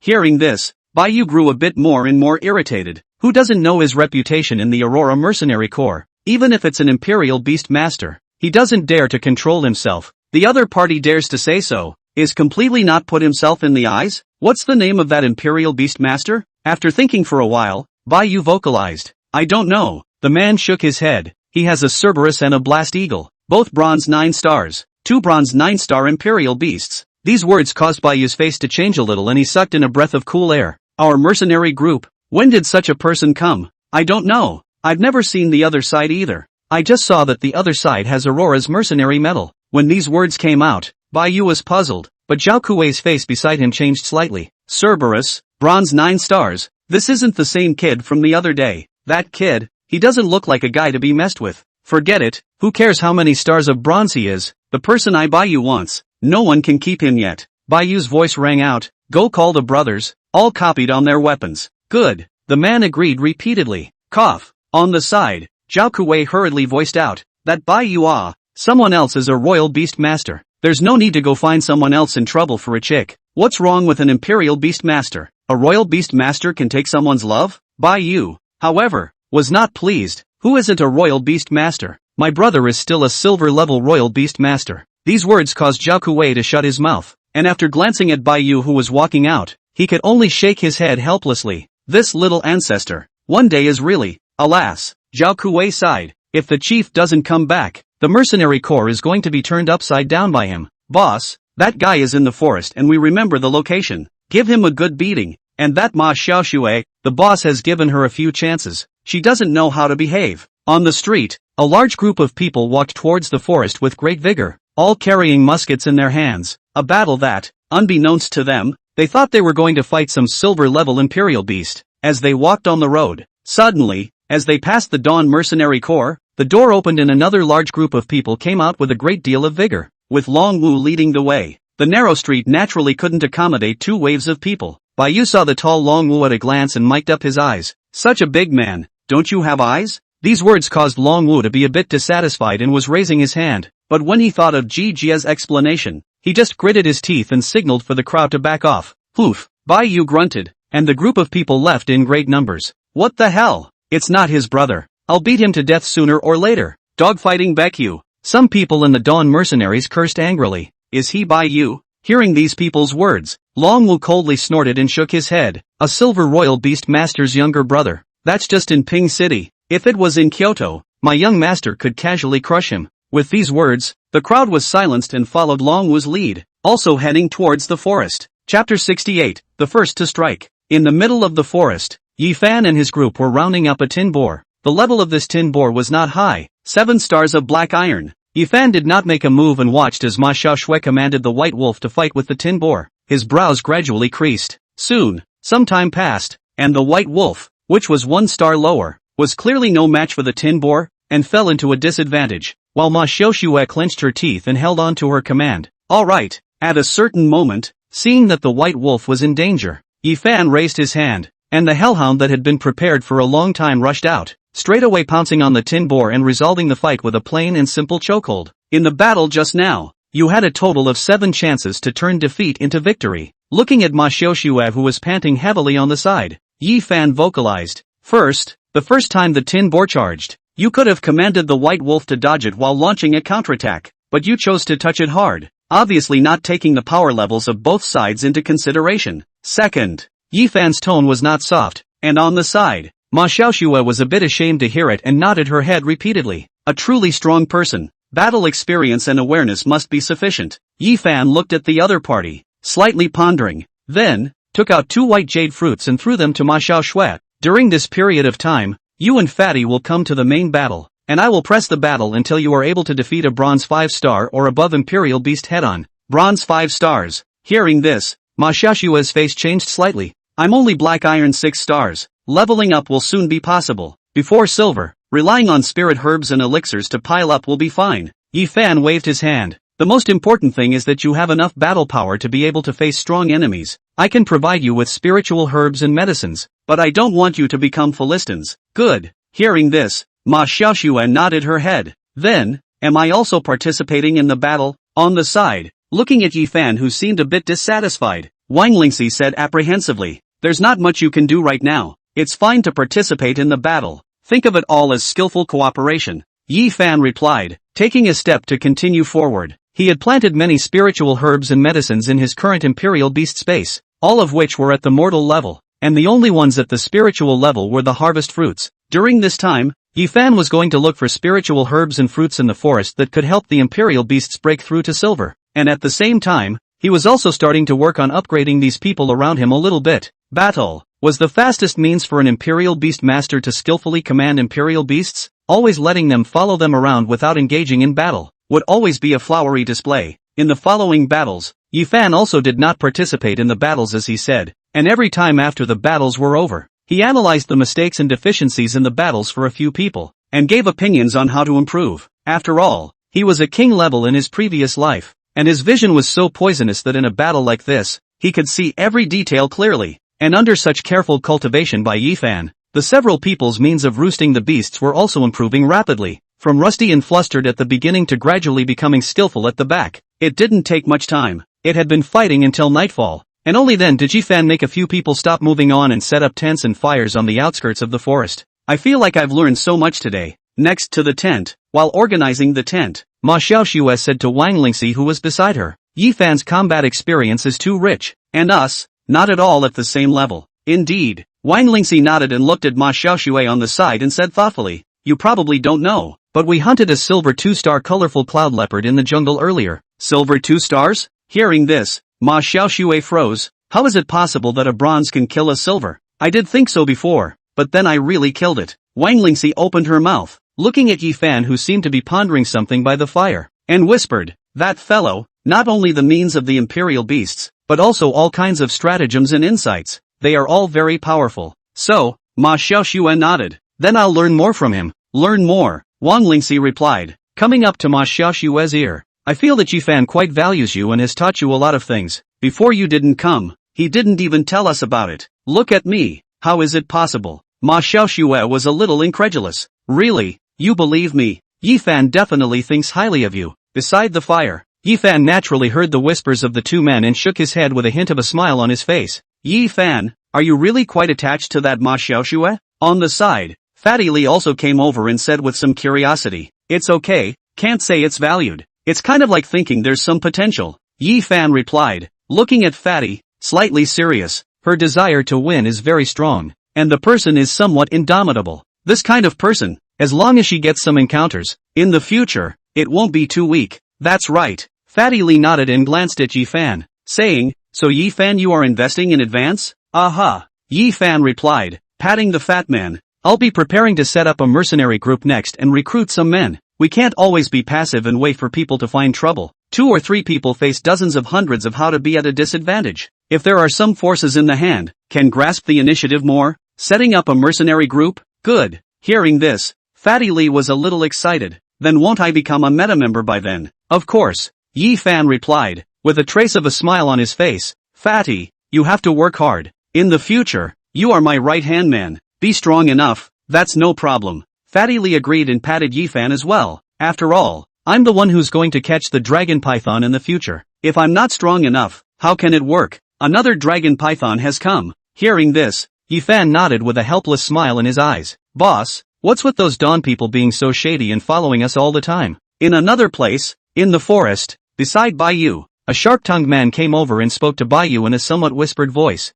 Hearing this, Baiyu grew a bit more and more irritated. Who doesn't know his reputation in the Aurora Mercenary Corps? Even if it's an Imperial Beast Master, he doesn't dare to control himself. The other party dares to say so, is completely not put himself in the eyes? What's the name of that Imperial Beast Master? After thinking for a while, Baiyu vocalized, "I don't know." The man shook his head. He has a Cerberus and a Blast Eagle, both bronze 9 stars, 2 bronze 9-star Imperial Beasts. These words caused Baiyu's face to change a little and he sucked in a breath of cool air. Our mercenary group? When did such a person come? I don't know. I've never seen the other side either. I just saw that the other side has Aurora's mercenary medal. When these words came out, Baiyu was puzzled, but Zhao Kuei's face beside him changed slightly. Cerberus, bronze 9 stars, this isn't the same kid from the other day. That kid, he doesn't look like a guy to be messed with. Forget it, who cares how many stars of bronze he is? The person Baiyu wants, no one can keep him yet. Baiyu's voice rang out, "Go call the brothers," all copied on their weapons. Good. The man agreed repeatedly. Cough. On the side, Zhao Kuei hurriedly voiced out, "That Baiyu someone else is a royal beast master. There's no need to go find someone else in trouble for a chick. What's wrong with an imperial beast master? A royal beast master can take someone's love?" Baiyu, however, was not pleased. "Who isn't a royal beast master? My brother is still a silver-level royal beast master." These words caused Zhao Kuei to shut his mouth, and after glancing at Baiyu who was walking out, he could only shake his head helplessly. This little ancestor, one day is really, alas. Zhao Kuei sighed. If the chief doesn't come back, the mercenary corps is going to be turned upside down by him. Boss, that guy is in the forest and we remember the location. Give him a good beating. And that Ma Xiaoxue, the boss has given her a few chances. She doesn't know how to behave. On the street, a large group of people walked towards the forest with great vigor, all carrying muskets in their hands. A battle that, unbeknownst to them, they thought they were going to fight some silver-level imperial beast. As they walked on the road, suddenly, as they passed the Dawn Mercenary Corps, the door opened and another large group of people came out with a great deal of vigor, with Long Wu leading the way. The narrow street naturally couldn't accommodate 2 waves of people. Baiyu saw the tall Long Wu at a glance and mic'd up his eyes. "Such a big man, don't you have eyes?" These words caused Long Wu to be a bit dissatisfied and was raising his hand, but when he thought of Ji Jia's explanation, he just gritted his teeth and signaled for the crowd to back off. Poof! Baiyu grunted, and the group of people left in great numbers. What the hell? It's not his brother. I'll beat him to death sooner or later. Dogfighting Baekyu. Some people in the Dawn mercenaries cursed angrily. Is he Baiyu? Hearing these people's words, Long Wu coldly snorted and shook his head. A silver royal beast master's younger brother. That's just in Ping City. If it was in Kyoto, my young master could casually crush him. With these words, the crowd was silenced and followed Long Wu's lead, also heading towards the forest. Chapter 68, The First to Strike. In the middle of the forest, Yi Fan and his group were rounding up a tin boar. The level of this tin boar was not high, 7 stars of black iron. Yi Fan did not make a move and watched as Ma Xiaoxue commanded the white wolf to fight with the tin boar. His brows gradually creased. Soon, some time passed, and the white wolf, which was 1 star lower, was clearly no match for the tin boar, and fell into a disadvantage, while Ma Xiaoxue clenched her teeth and held on to her command. All right. At a certain moment, seeing that the white wolf was in danger, Yi Fan raised his hand, and the hellhound that had been prepared for a long time rushed out, straightaway pouncing on the tin boar and resolving the fight with a plain and simple chokehold. In the battle just now, you had a total of 7 chances to turn defeat into victory. Looking at Ma Xiaoxue who was panting heavily on the side, Yi Fan vocalized. First, the first time the tin boar charged, you could have commanded the white wolf to dodge it while launching a counterattack, but you chose to touch it hard, obviously not taking the power levels of both sides into consideration. Second, Yi Fan's tone was not soft, and on the side, Ma Xiaoxue was a bit ashamed to hear it and nodded her head repeatedly. A truly strong person, battle experience and awareness must be sufficient. Yi Fan looked at the other party, slightly pondering, then, took out 2 white jade fruits and threw them to Ma Xiaoxue. During this period of time, You and Fatty will come to the main battle, and I will press the battle until you are able to defeat a bronze 5-star or above Imperial Beast head-on. Bronze 5 stars. Hearing this, Ma Xiaoxue's face changed slightly. I'm only black iron 6 stars. Leveling up will soon be possible. Before silver, relying on spirit herbs and elixirs to pile up will be fine. Yi Fan waved his hand. The most important thing is that you have enough battle power to be able to face strong enemies. I can provide you with spiritual herbs and medicines, but I don't want you to become Philistines. Good. Hearing this, Ma Xiaoxue nodded her head. Then, am I also participating in the battle? On the side, looking at Yi Fan who seemed a bit dissatisfied, Wang Lingxi said apprehensively, there's not much you can do right now. It's fine to participate in the battle. Think of it all as skillful cooperation. Yi Fan replied, taking a step to continue forward. He had planted many spiritual herbs and medicines in his current Imperial Beast space, all of which were at the mortal level, and the only ones at the spiritual level were the harvest fruits. During this time, Yi Fan was going to look for spiritual herbs and fruits in the forest that could help the Imperial Beasts break through to silver, and at the same time, he was also starting to work on upgrading these people around him a little bit. Battle was the fastest means for an Imperial Beast Master to skillfully command Imperial Beasts. Always letting them follow them around without engaging in battle would always be a flowery display. In the following battles, Yi Fan also did not participate in the battles as he said, and every time after the battles were over, he analyzed the mistakes and deficiencies in the battles for a few people, and gave opinions on how to improve. After all, he was a king level in his previous life, and his vision was so poisonous that in a battle like this, he could see every detail clearly, and under such careful cultivation by Yi Fan, the several people's means of roosting the beasts were also improving rapidly, from rusty and flustered at the beginning to gradually becoming skillful at the back. It didn't take much time. It had been fighting until nightfall, and only then did Yi Fan make a few people stop moving on and set up tents and fires on the outskirts of the forest. I feel like I've learned so much today. Next to the tent, while organizing the tent, Ma Xiaoxue said to Wang Lingxi who was beside her, Yi Fan's combat experience is too rich, and us, not at all at the same level. Indeed. Wang Lingxi nodded and looked at Ma Xiaoxue on the side and said thoughtfully, you probably don't know, but we hunted a silver 2-star colorful cloud leopard in the jungle earlier. Silver 2 stars? Hearing this, Ma Xiaoxue froze. How is it possible that a bronze can kill a silver? I did think so before, but then I really killed it. Wang Lingxi opened her mouth, looking at Yi Fan who seemed to be pondering something by the fire, and whispered, that fellow, not only the means of the Imperial Beasts, but also all kinds of stratagems and insights. They are all very powerful. So, Ma Xiaoxue nodded. Then I'll learn more from him. Learn more, Wang Lingxi replied, coming up to Ma Xiaoxue's ear. I feel that Yi Fan quite values you and has taught you a lot of things. Before you didn't come, he didn't even tell us about it. Look at me. How is it possible? Ma Xiaoxue was a little incredulous. Really? You believe me? Yi Fan definitely thinks highly of you. Beside the fire, Yi Fan naturally heard the whispers of the two men and shook his head with a hint of a smile on his face. Yi Fan, are you really quite attached to that Ma Xiaoxue? On the side, Fatty Li also came over and said with some curiosity, it's okay, can't say it's valued. It's kind of like thinking there's some potential. Yi Fan replied, looking at Fatty, slightly serious. Her desire to win is very strong, and the person is somewhat indomitable. This kind of person, as long as she gets some encounters, in the future, it won't be too weak. That's right. Fatty Li nodded and glanced at Yi Fan, saying, so Yi Fan you are investing in advance? Aha. Yi Fan replied, patting the fat man. I'll be preparing to set up a mercenary group next and recruit some men. We can't always be passive and wait for people to find trouble. 2 or 3 people face dozens of hundreds of how to be at a disadvantage. If there are some forces in the hand, can grasp the initiative more. Setting up a mercenary group? Good. Hearing this, Fatty Li was a little excited. Then won't I become a meta member by then? Of course. Yi Fan replied, with a trace of a smile on his face. Fatty, you have to work hard. In the future, you are my right-hand man. Be strong enough, that's no problem. Fatty Li agreed and patted Yi Fan as well. After all, I'm the one who's going to catch the dragon python in the future. If I'm not strong enough, how can it work? Another dragon python has come. Hearing this, Yi Fan nodded with a helpless smile in his eyes. Boss, what's with those Dawn people being so shady and following us all the time? In another place, in the forest, beside Baiyu, a sharp-tongued man came over and spoke to Baiyu in a somewhat whispered voice.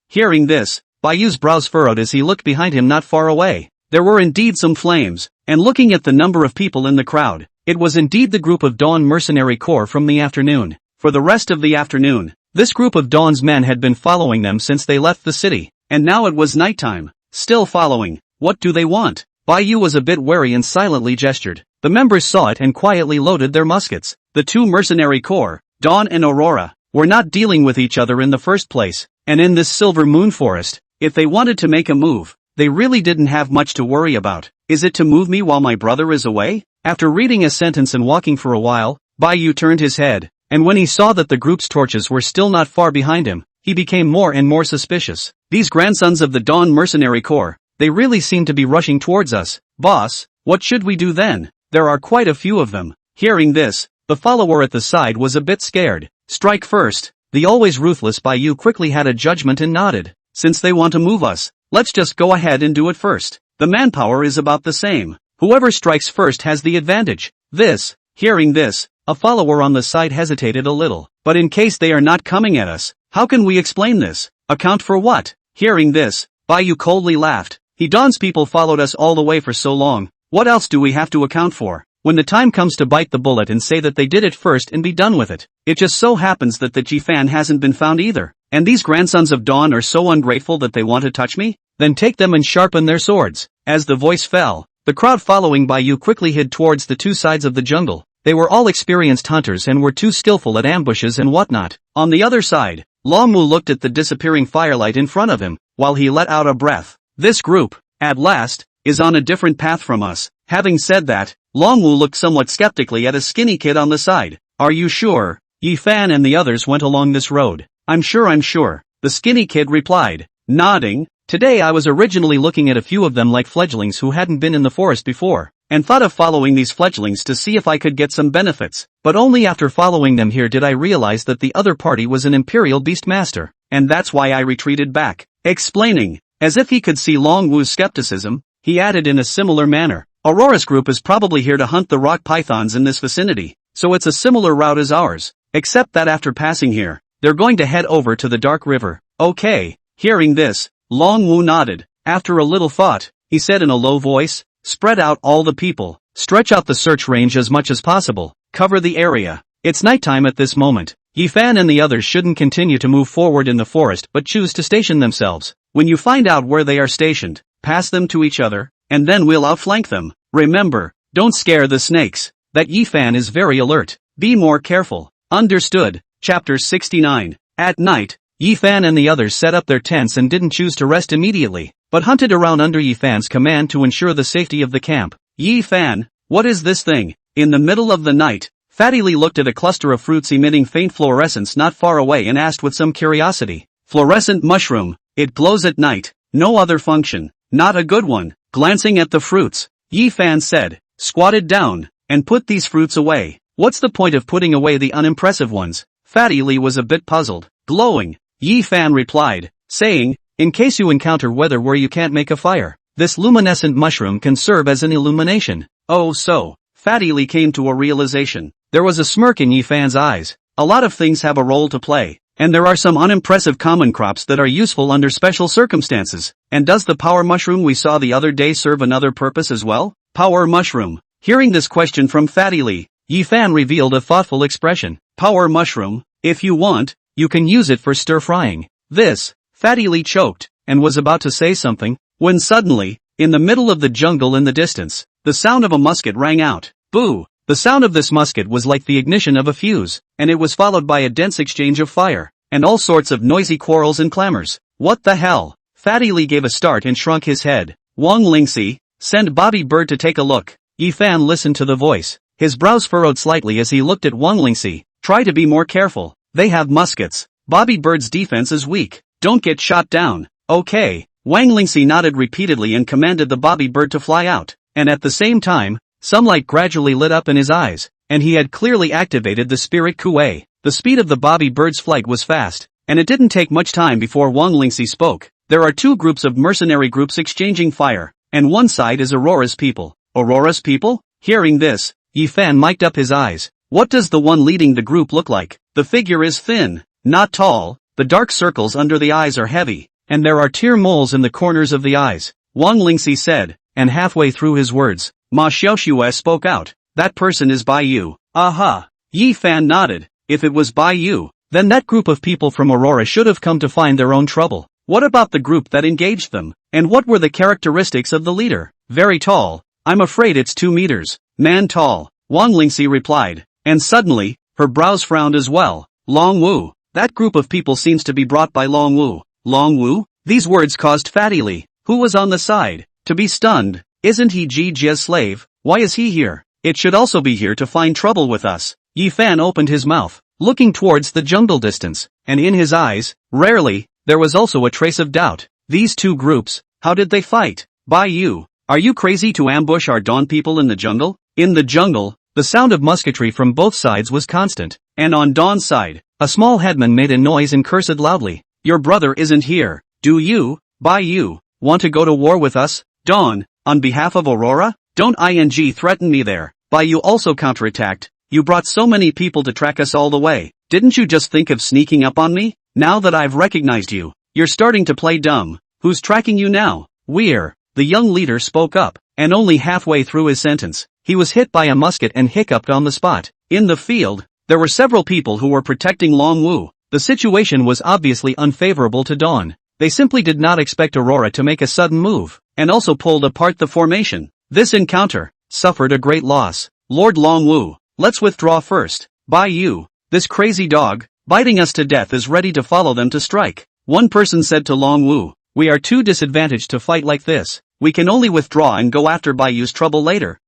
Hearing this, Baiyu's brows furrowed as he looked behind him not far away. There were indeed some flames, and looking at the number of people in the crowd, it was indeed the group of Dawn Mercenary Corps from the afternoon. For the rest of the afternoon, this group of Dawn's men had been following them since they left the city, and now it was nighttime, still following. What do they want? Bai Yu was a bit wary and silently gestured. The members saw it and quietly loaded their muskets. The two mercenary corps, Dawn and Aurora, were not dealing with each other in the first place, and in this Silver Moon Forest, if they wanted to make a move, they really didn't have much to worry about. Is it to move me while my brother is away? After reading a sentence and walking for a while, Bai Yu turned his head, and when he saw that the group's torches were still not far behind him, he became more and more suspicious. These grandsons of the Dawn Mercenary Corps, they really seem to be rushing towards us. Boss, what should we do then? There are quite a few of them. Hearing this, the follower at the side was a bit scared. Strike first. The always ruthless Bai Yu quickly had a judgment and nodded. Since they want to move us, let's just go ahead and do it first. The manpower is about the same. Whoever strikes first has the advantage. Hearing this, a follower on the side hesitated a little. But in case they are not coming at us, how can we explain this? Account for what? Hearing this, Bai Yu coldly laughed. Dawn's people followed us all the way for so long. What else do we have to account for? When the time comes to bite the bullet and say that they did it first and be done with it, it just so happens that the Ji-fan hasn't been found either. And these grandsons of Dawn are so ungrateful that they want to touch me? Then take them and sharpen their swords. As the voice fell, the crowd following Bai Yu quickly hid towards the two sides of the jungle. They were all experienced hunters and were too skillful at ambushes and whatnot. On the other side, Long Mu looked at the disappearing firelight in front of him, while he let out a breath. This group, at last, is on a different path from us. Having said that, Long Wu looked somewhat skeptically at a skinny kid on the side. Are you sure? Yi Fan and the others went along this road. I'm sure. The skinny kid replied, nodding. Today I was originally looking at a few of them like fledglings who hadn't been in the forest before, and thought of following these fledglings to see if I could get some benefits. But only after following them here did I realize that the other party was an Imperial Beastmaster, and that's why I retreated back. Explaining, as if he could see Long Wu's skepticism, he added in a similar manner, Aurora's group is probably here to hunt the rock pythons in this vicinity, so it's a similar route as ours, except that after passing here, they're going to head over to the Dark River. Okay. Hearing this, Long Wu nodded. After a little thought, he said in a low voice, spread out all the people, stretch out the search range as much as possible, cover the area. It's nighttime at this moment. Yi Fan and the others shouldn't continue to move forward in the forest but choose to station themselves. When you find out where they are stationed, pass them to each other, and then we'll outflank them. Remember, don't scare the snakes. That Yi Fan is very alert. Be more careful. Understood. Chapter 69. At night, Yi Fan and the others set up their tents and didn't choose to rest immediately, but hunted around under Yi Fan's command to ensure the safety of the camp. Yi Fan, what is this thing? In the middle of the night, Fatty Lee looked at a cluster of fruits emitting faint fluorescence not far away and asked with some curiosity. Fluorescent mushroom. It glows at night. No other function. Not a good one. Glancing at the fruits, Yi Fan said, squatted down, and put these fruits away. What's the point of putting away the unimpressive ones? Fatty Lee was a bit puzzled. Glowing, Yi Fan replied, saying, in case you encounter weather where you can't make a fire, this luminescent mushroom can serve as an illumination. Oh so, Fatty Lee came to a realization. There was a smirk in Yi Fan's eyes. A lot of things have a role to play, and there are some unimpressive common crops that are useful under special circumstances. And does the power mushroom we saw the other day serve another purpose as well? Power mushroom. Hearing this question from Fatty Lee, Yi Fan revealed a thoughtful expression. Power mushroom, if you want, you can use it for stir-frying. Fatty Lee choked, and was about to say something, when suddenly, in the middle of the jungle in the distance, the sound of a musket rang out. Boo! The sound of this musket was like the ignition of a fuse, and it was followed by a dense exchange of fire, and all sorts of noisy quarrels and clamors. What the hell? Fatty Lee gave a start and shrunk his head. Wang Lingxi, send Bobby Bird to take a look. Yi Fan listened to the voice. His brows furrowed slightly as he looked at Wang Lingxi. Try to be more careful. They have muskets. Bobby Bird's defense is weak. Don't get shot down. Okay. Wang Lingxi nodded repeatedly and commanded the Bobby Bird to fly out. And at the same time, some light gradually lit up in his eyes, and he had clearly activated the spirit Kuei. The speed of the Bobby Bird's flight was fast, and it didn't take much time before Wang Lingxi spoke. There are two groups of mercenary groups exchanging fire, and one side is Aurora's people. Aurora's people? Hearing this, Yi Fan mic'd up his eyes. What does the one leading the group look like? The figure is thin, not tall, the dark circles under the eyes are heavy, and there are tear moles in the corners of the eyes. Wang Lingxi said, and halfway through his words, Ma Xiaoxue spoke out. That person is Bai Yu. Aha! Yi Fan nodded. If it was Bai Yu, then that group of people from Aurora should have come to find their own trouble. What about the group that engaged them? And what were the characteristics of the leader? Very tall. I'm afraid it's 2 meters. Man tall. Wang Lingxi replied. And suddenly, her brows frowned as well. Long Wu. That group of people seems to be brought by Long Wu. Long Wu? These words caused Fatty Li, who was on the side, to be stunned. Isn't he Ji Jia's slave? Why is he here? It should also be here to find trouble with us. Yi Fan opened his mouth, looking towards the jungle distance, and in his eyes, rarely, there was also a trace of doubt. These two groups, how did they fight? Bai Yu, are you crazy to ambush our Dawn people in the jungle? In the jungle, the sound of musketry from both sides was constant, and on Dawn's side, a small headman made a noise and cursed loudly. Your brother isn't here, do you, Bai Yu, want to go to war with us? Dawn, on behalf of Aurora? Don't ing threaten me there. Bai Yu also counterattacked. You brought so many people to track us all the way. Didn't you just think of sneaking up on me? Now that I've recognized you, you're starting to play dumb. Who's tracking you now? We're. The young leader spoke up, and only halfway through his sentence, he was hit by a musket and hiccuped on the spot. In the field, there were several people who were protecting Long Wu. The situation was obviously unfavorable to Dawn. They simply did not expect Aurora to make a sudden move, and also pulled apart the formation. This encounter suffered a great loss. Lord Long Wu, let's withdraw first. Bai Yu, this crazy dog, biting us to death is ready to follow them to strike. One person said to Long Wu, we are too disadvantaged to fight like this. We can only withdraw and go after Bai Yu's trouble later.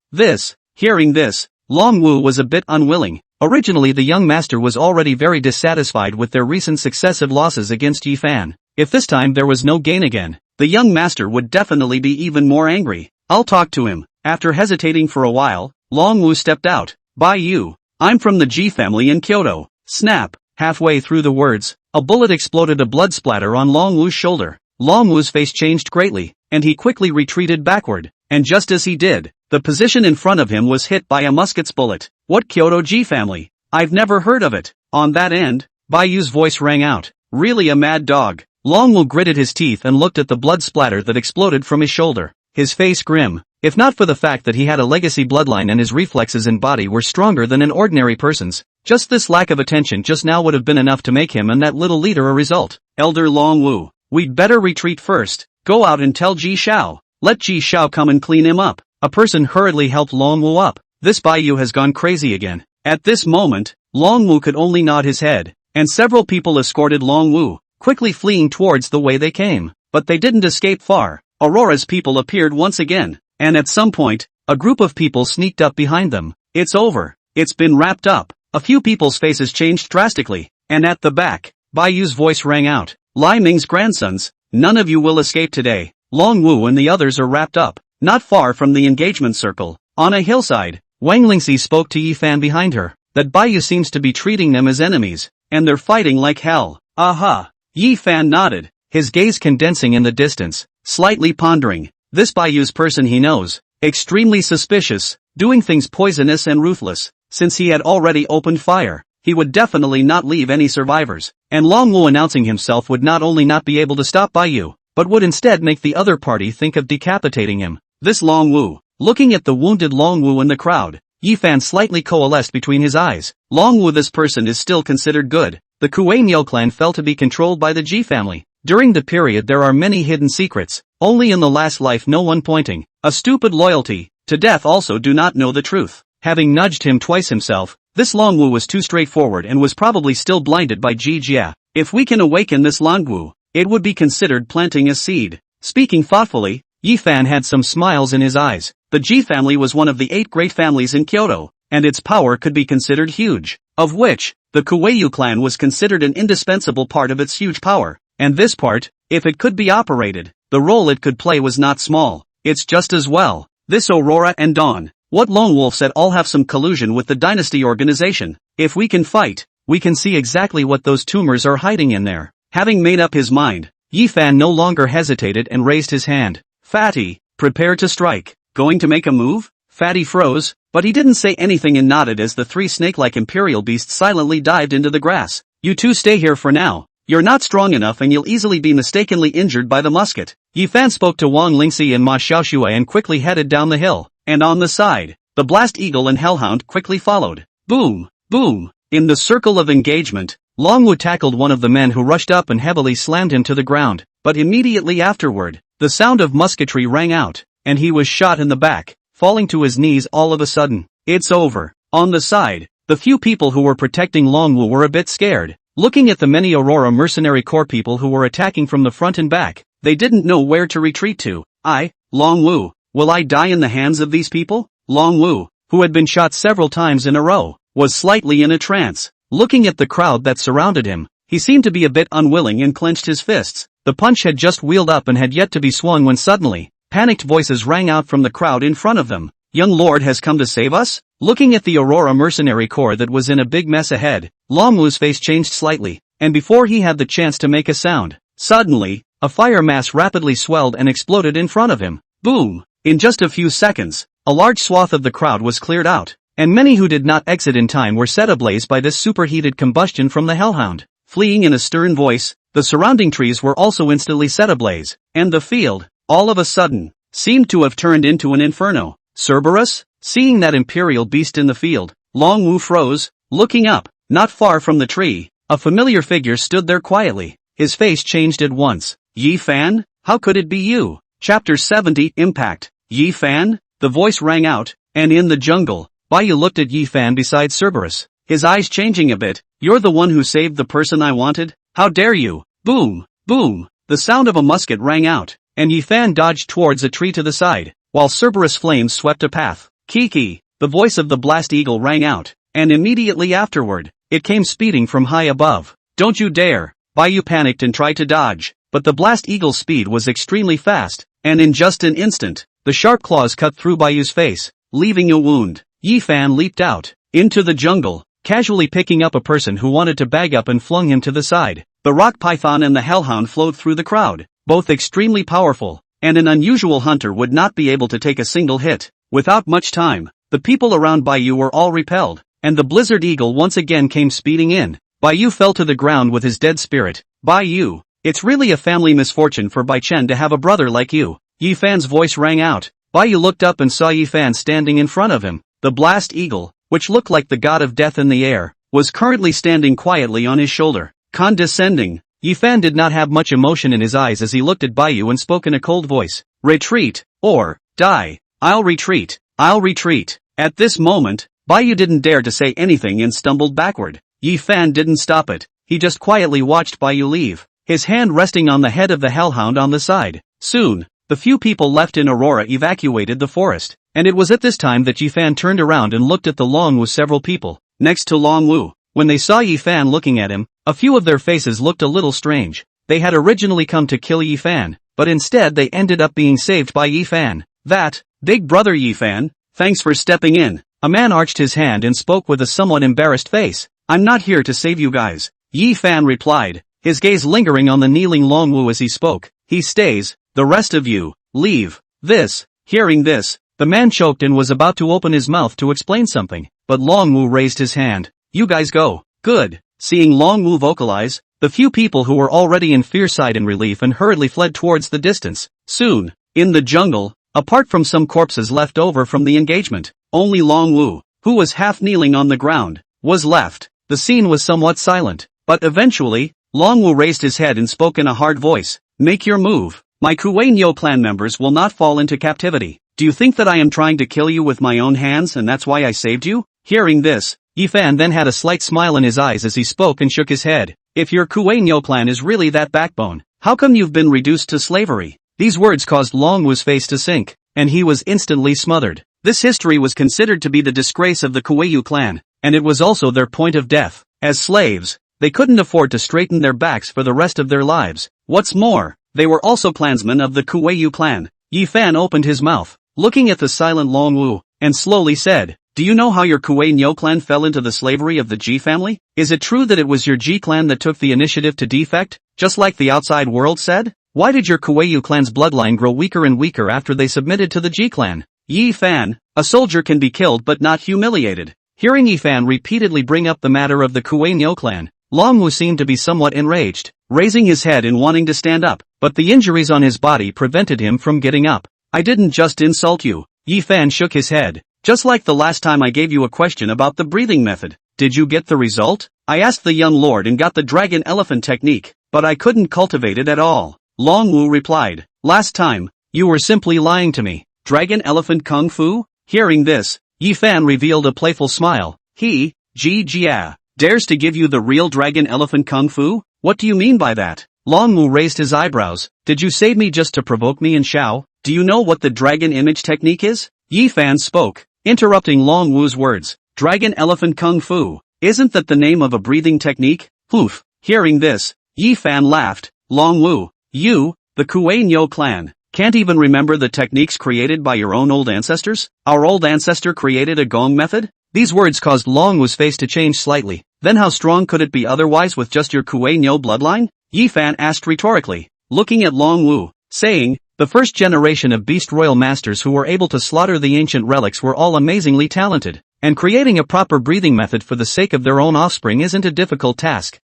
Hearing this, Long Wu was a bit unwilling. Originally the young master was already very dissatisfied with their recent successive losses against Yi Fan. If this time there was no gain again, the young master would definitely be even more angry. I'll talk to him. After hesitating for a while, Long Wu stepped out. Bai Yu, I'm from the Ji family in Kyoto. Snap. Halfway through the words, a bullet exploded, a blood splatter on Long Wu's shoulder. Long Wu's face changed greatly, and he quickly retreated backward. And just as he did, the position in front of him was hit by a musket's bullet. What Kyoto Ji family? I've never heard of it. On that end, Bai Yu's voice rang out. Really a mad dog. Long Wu gritted his teeth and looked at the blood splatter that exploded from his shoulder. His face grim, if not for the fact that he had a legacy bloodline and his reflexes and body were stronger than an ordinary person's. Just this lack of attention just now would have been enough to make him and that little leader a result. Elder Long Wu, we'd better retreat first. Go out and tell Ji Xiao. Let Ji Xiao come and clean him up. A person hurriedly helped Long Wu up. This Bai Yu has gone crazy again. At this moment, Long Wu could only nod his head, and several people escorted Long Wu, quickly fleeing towards the way they came. But they didn't escape far. Aurora's people appeared once again, and at some point, a group of people sneaked up behind them. It's over. It's been wrapped up. A few people's faces changed drastically, and at the back, Bai Yu's voice rang out. Lai Ming's grandsons, none of you will escape today. Long Wu and the others are wrapped up, not far from the engagement circle. On a hillside, Wang Lingxi spoke to Yi Fan behind her, that Bai Yu seems to be treating them as enemies, and they're fighting like hell. Aha! Yi Fan nodded, his gaze condensing in the distance, slightly pondering. This Bai Yu's person he knows, extremely suspicious, doing things poisonous and ruthless. Since he had already opened fire, he would definitely not leave any survivors, and Long Wu announcing himself would not only not be able to stop Bai Yu, but would instead make the other party think of decapitating him. This Long Wu, looking at the wounded Long Wu in the crowd, Yi Fan slightly coalesced between his eyes. Long Wu, this person is still considered good. The Kuei Niu clan fell to be controlled by the Ji family. During the period there are many hidden secrets, only in the last life no one pointing. A stupid loyalty to death also do not know the truth. Having nudged him twice himself, this Long Wu was too straightforward and was probably still blinded by Ji Jia. If we can awaken this Long Wu, it would be considered planting a seed. Speaking thoughtfully, Yi Fan had some smiles in his eyes. The Ji family was one of the 8 great families in Kyoto, and its power could be considered huge, of which, the Kuei clan was considered an indispensable part of its huge power. And this part, if it could be operated, the role it could play was not small. It's just as well. This Aurora and Dawn, what Lone Wolf said, all have some collusion with the dynasty organization. If we can fight, we can see exactly what those tumors are hiding in there. Having made up his mind, Yi Fan no longer hesitated and raised his hand. Fatty, prepare to strike. Going to make a move? Fatty froze, but he didn't say anything and nodded as the 3 snake-like imperial beasts silently dived into the grass. You two stay here for now. You're not strong enough and you'll easily be mistakenly injured by the musket. Yi Fan spoke to Wang Lingxi and Ma Xiaoxue and quickly headed down the hill. And on the side, the Blast Eagle and Hellhound quickly followed. Boom! Boom! In the circle of engagement, Long Wu tackled one of the men who rushed up and heavily slammed him to the ground. but immediately afterward, the sound of musketry rang out, and he was shot in the back, falling to his knees all of a sudden. It's over. On the side, the few people who were protecting Longwoo were a bit scared. Looking at the many Aurora Mercenary Corps people who were attacking from the front and back, they didn't know where to retreat to. Longwoo, will I die in the hands of these people? Longwoo, who had been shot several times in a row, was slightly in a trance. Looking at the crowd that surrounded him, he seemed to be a bit unwilling and clenched his fists. The punch had just wheeled up and had yet to be swung when suddenly, panicked voices rang out from the crowd in front of them. Young Lord has come to save us? Looking at the Aurora Mercenary Corps that was in a big mess ahead, Longwoo's face changed slightly, and before he had the chance to make a sound, suddenly, a fire mass rapidly swelled and exploded in front of him. Boom! In just a few seconds, a large swath of the crowd was cleared out, and many who did not exit in time were set ablaze by this superheated combustion from the hellhound. Fleeing in a stern voice, the surrounding trees were also instantly set ablaze, and the field, all of a sudden, seemed to have turned into an inferno. Cerberus? Seeing that imperial beast in the field, Longwoo froze. Looking up, not far from the tree, a familiar figure stood there quietly. His face changed at once. Yi Fan? How could it be you? Chapter 70 Impact. Yi Fan? The voice rang out, and in the jungle, Baiyu looked at Yi Fan beside Cerberus, his eyes changing a bit. You're the one who saved the person I wanted? How dare you? Boom! Boom! The sound of a musket rang out, and Yi Fan dodged towards a tree to the side, while Cerberus flames swept a path. Kiki! The voice of the blast eagle rang out, and immediately afterward, it came speeding from high above. Don't you dare! Baiyu panicked and tried to dodge, but the blast eagle's speed was extremely fast, and in just an instant, the sharp claws cut through Baiyu's face, leaving a wound. Yi Fan leaped out, into the jungle, casually picking up a person who wanted to bag up and flung him to the side. The rock python and the hellhound flowed through the crowd, both extremely powerful, and an unusual hunter would not be able to take a single hit. Without much time, the people around Baiyu were all repelled, and the blizzard eagle once again came speeding in. Baiyu fell to the ground with his dead spirit. Baiyu, it's really a family misfortune for Bai Chen to have a brother like you. Yi Fan's voice rang out. Baiyu looked up and saw Yi Fan standing in front of him. The blast eagle, which looked like the god of death in the air, was currently standing quietly on his shoulder. Condescending, Yi Fan did not have much emotion in his eyes as he looked at Baiyu and spoke in a cold voice. Retreat, or die. I'll retreat. I'll retreat. At this moment, Baiyu didn't dare to say anything and stumbled backward. Yi Fan didn't stop it. He just quietly watched Baiyu leave, his hand resting on the head of the hellhound on the side. Soon, the few people left in Aurora evacuated the forest, and it was at this time that Yi Fan turned around and looked at the Longwoo several people next to Longwoo. When they saw Yi Fan looking at him, a few of their faces looked a little strange. They had originally come to kill Yi Fan, but instead they ended up being saved by Yi Fan. That, big brother Yi Fan, thanks for stepping in. A man arched his hand and spoke with a somewhat embarrassed face. I'm not here to save you guys. Yi Fan replied, his gaze lingering on the kneeling Longwoo as he spoke. He stays, the rest of you, leave. Hearing this, the man choked and was about to open his mouth to explain something, but Longwoo raised his hand. You guys go. Good. Seeing Longwoo vocalize, the few people who were already in fear sighed in relief and hurriedly fled towards the distance. Soon, in the jungle, apart from some corpses left over from the engagement, only Longwoo, who was half kneeling on the ground, was left. The scene was somewhat silent, but eventually, Longwoo raised his head and spoke in a hard voice. Make your move. My Kuei-Nyo clan members will not fall into captivity. Do you think that I am trying to kill you with my own hands and that's why I saved you? Hearing this, Yi Fan then had a slight smile in his eyes as he spoke and shook his head. If your Kuei-Nyo clan is really that backbone, how come you've been reduced to slavery? These words caused Longwoo's face to sink, and he was instantly smothered. This history was considered to be the disgrace of the Kuei-Yu clan, and it was also their point of death. As slaves, they couldn't afford to straighten their backs for the rest of their lives. What's more, they were also clansmen of the Kuei-Yu clan. Yi Fan opened his mouth, looking at the silent Longwoo, and slowly said, do you know how your Kuei-Nyo clan fell into the slavery of the Ji family? Is it true that it was your Ji clan that took the initiative to defect, just like the outside world said? Why did your Kuei-Yu clan's bloodline grow weaker and weaker after they submitted to the Ji clan? Yi Fan, a soldier can be killed but not humiliated. Hearing Yi Fan repeatedly bring up the matter of the Kuei-Nyo clan, Longwoo seemed to be somewhat enraged, raising his head and wanting to stand up, but the injuries on his body prevented him from getting up. I didn't just insult you. Yi Fan shook his head. Just like the last time I gave you a question about the breathing method. Did you get the result? I asked the young lord and got the dragon elephant technique, but I couldn't cultivate it at all. Long Wu replied. Last time, you were simply lying to me. Dragon Elephant Kung Fu? Hearing this, Yi Fan revealed a playful smile. He, Ji Jia, dares to give you the real Dragon Elephant Kung Fu? What do you mean by that? Long Wu raised his eyebrows. Did you save me just to provoke me in Shao? Do you know what the dragon image technique is? Yi Fan spoke, interrupting Long Wu's words. Dragon Elephant Kung Fu. Isn't that the name of a breathing technique? Poof. Hearing this, Yi Fan laughed. Long Wu, you, the Kuei Nyo clan, can't even remember the techniques created by your own old ancestors? Our old ancestor created a gong method? These words caused Long Wu's face to change slightly. Then how strong could it be otherwise with just your Kuei Nyo bloodline? Yi Fan asked rhetorically, looking at Long Wu, saying, the first generation of beast royal masters who were able to slaughter the ancient relics were all amazingly talented, and creating a proper breathing method for the sake of their own offspring isn't a difficult task.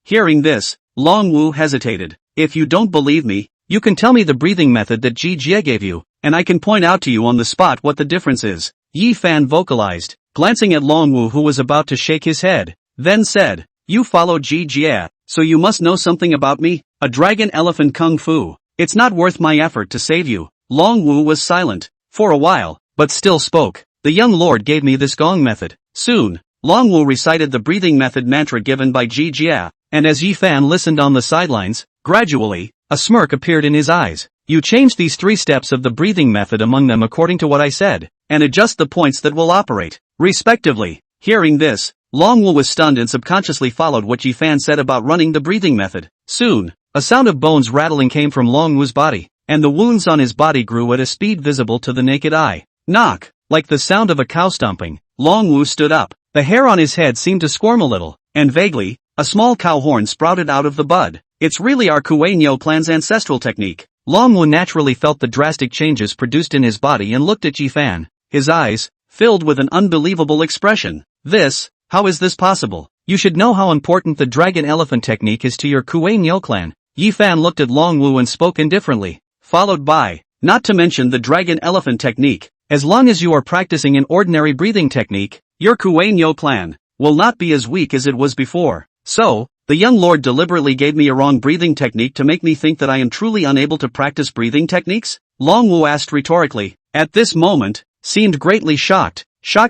Hearing this, Long Wu hesitated. If you don't believe me, you can tell me the breathing method that Ji Jie gave you, and I can point out to you on the spot what the difference is. Yi Fan vocalized, glancing at Long Wu who was about to shake his head, then said, you followed Ji Jie, so you must know something about me, a dragon elephant kung fu. It's not worth my effort to save you. Long Wu was silent, for a while, but still spoke. The young lord gave me this gong method. Soon, Long Wu recited the breathing method mantra given by Ji Jie, and as Yi Fan listened on the sidelines, gradually, a smirk appeared in his eyes. You change these 3 steps of the breathing method among them according to what I said, and adjust the points that will operate, respectively. Hearing this, Long Wu was stunned and subconsciously followed what Yi Fan said about running the breathing method. Soon, a sound of bones rattling came from Long Wu's body, and the wounds on his body grew at a speed visible to the naked eye. Knock! Like the sound of a cow stomping, Long Wu stood up. The hair on his head seemed to squirm a little, and vaguely, a small cow horn sprouted out of the bud. It's really our Kuei Nyo clan's ancestral technique. Long Wu naturally felt the drastic changes produced in his body and looked at Yi Fan, his eyes, filled with an unbelievable expression. How is this possible? You should know how important the dragon elephant technique is to your Kuei Nyo clan. Yi Fan looked at Long Wu and spoke indifferently, followed by, not to mention the dragon elephant technique. As long as you are practicing an ordinary breathing technique, your Kuei Nyo clan will not be as weak as it was before. So, the young lord deliberately gave me a wrong breathing technique to make me think that I am truly unable to practice breathing techniques? Long Wu asked rhetorically. At this moment, seemed greatly shocked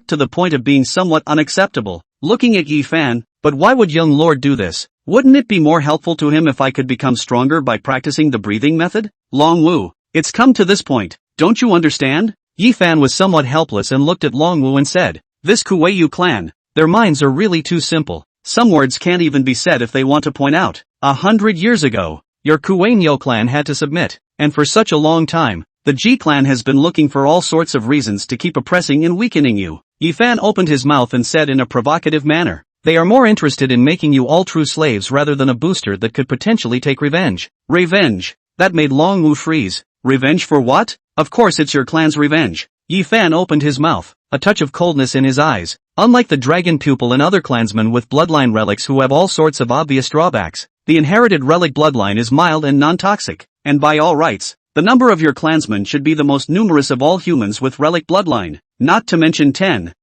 to the point of being somewhat unacceptable, looking at Yi Fan. But why would young lord do this? Wouldn't it be more helpful to him if I could become stronger by practicing the breathing method? Long Wu, it's come to this point, don't you understand? Yi Fan was somewhat helpless and looked at Long Wu and said, this Kuei clan, their minds are really too simple. Some words can't even be said if they want to point out. 100 years ago, your Kuei Nyo clan had to submit, and for such a long time, the Ji clan has been looking for all sorts of reasons to keep oppressing and weakening you. Yi Fan opened his mouth and said in a provocative manner, they are more interested in making you all true slaves rather than a booster that could potentially take revenge. Revenge. That made Long Wu freeze. Revenge for what? Of course it's your clan's revenge. Yi Fan opened his mouth, a touch of coldness in his eyes. Unlike the dragon pupil and other clansmen with bloodline relics who have all sorts of obvious drawbacks, the inherited relic bloodline is mild and non-toxic, and by all rights, the number of your clansmen should be the most numerous of all humans with relic bloodline, not to mention 10,000,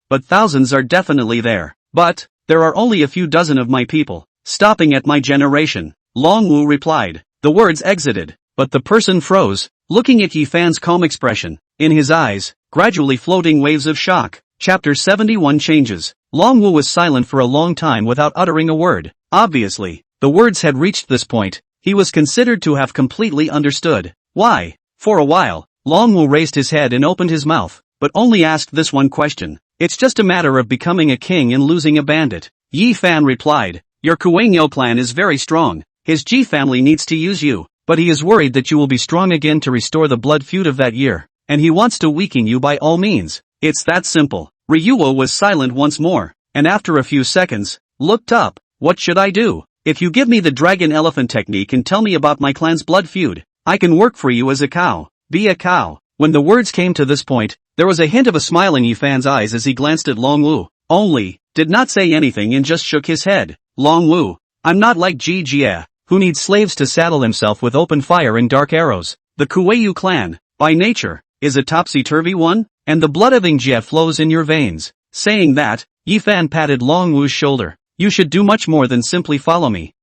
but thousands are definitely there. But, there are only a few dozen of my people, stopping at my generation. Long Wu replied. The words exited, but the person froze, looking at Yi Fan's calm expression. In his eyes, gradually floating waves of shock. Chapter 71 changes. Long Wu was silent for a long time without uttering a word. Obviously, the words had reached this point. He was considered to have completely understood. Why? For a while, Long Wu raised his head and opened his mouth, but only asked this one question. It's just a matter of becoming a king and losing a bandit. Yi Fan replied. Your Kuei Nyo clan is very strong. His Ji family needs to use you, but he is worried that you will be strong again to restore the blood feud of that year, and he wants to weaken you by all means. It's that simple. Ryuo was silent once more, and after a few seconds, looked up. What should I do? If you give me the dragon elephant technique and tell me about my clan's blood feud, I can work for you as a cow. Be a cow. When the words came to this point, there was a hint of a smile in Yi Fan's eyes as he glanced at Long Wu. Only, did not say anything and just shook his head. Long Wu, I'm not like Ji Jie, who needs slaves to saddle himself with open fire and dark arrows. The Kuei clan, by nature, is a topsy-turvy one, and the blood of Jie flows in your veins. Saying that, Yi Fan patted Long Wu's shoulder. You should do much more than simply follow me.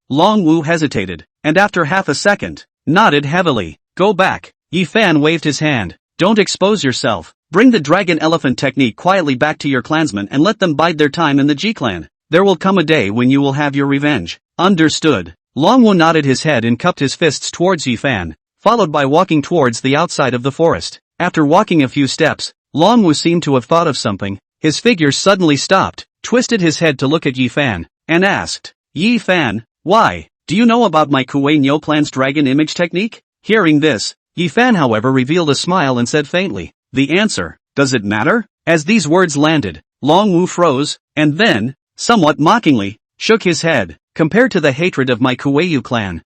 Long Wu hesitated. and after half a second, nodded heavily. Go back. Yi Fan waved his hand. Don't expose yourself. Bring the dragon elephant technique quietly back to your clansmen and let them bide their time in the G clan. There will come a day when you will have your revenge. Understood. Longwu nodded his head and cupped his fists towards Yi Fan, followed by walking towards the outside of the forest. After walking a few steps, Longwu seemed to have thought of something. His figure suddenly stopped, twisted his head to look at Yi Fan, and asked, Yi Fan, why? Do you know about my Kuei Nyo clan's dragon image technique? Hearing this, Yi Fan however revealed a smile and said faintly, the answer, does it matter? As these words landed, Longwu froze, and then, somewhat mockingly, shook his head. Compared to the hatred of my Kuei clan,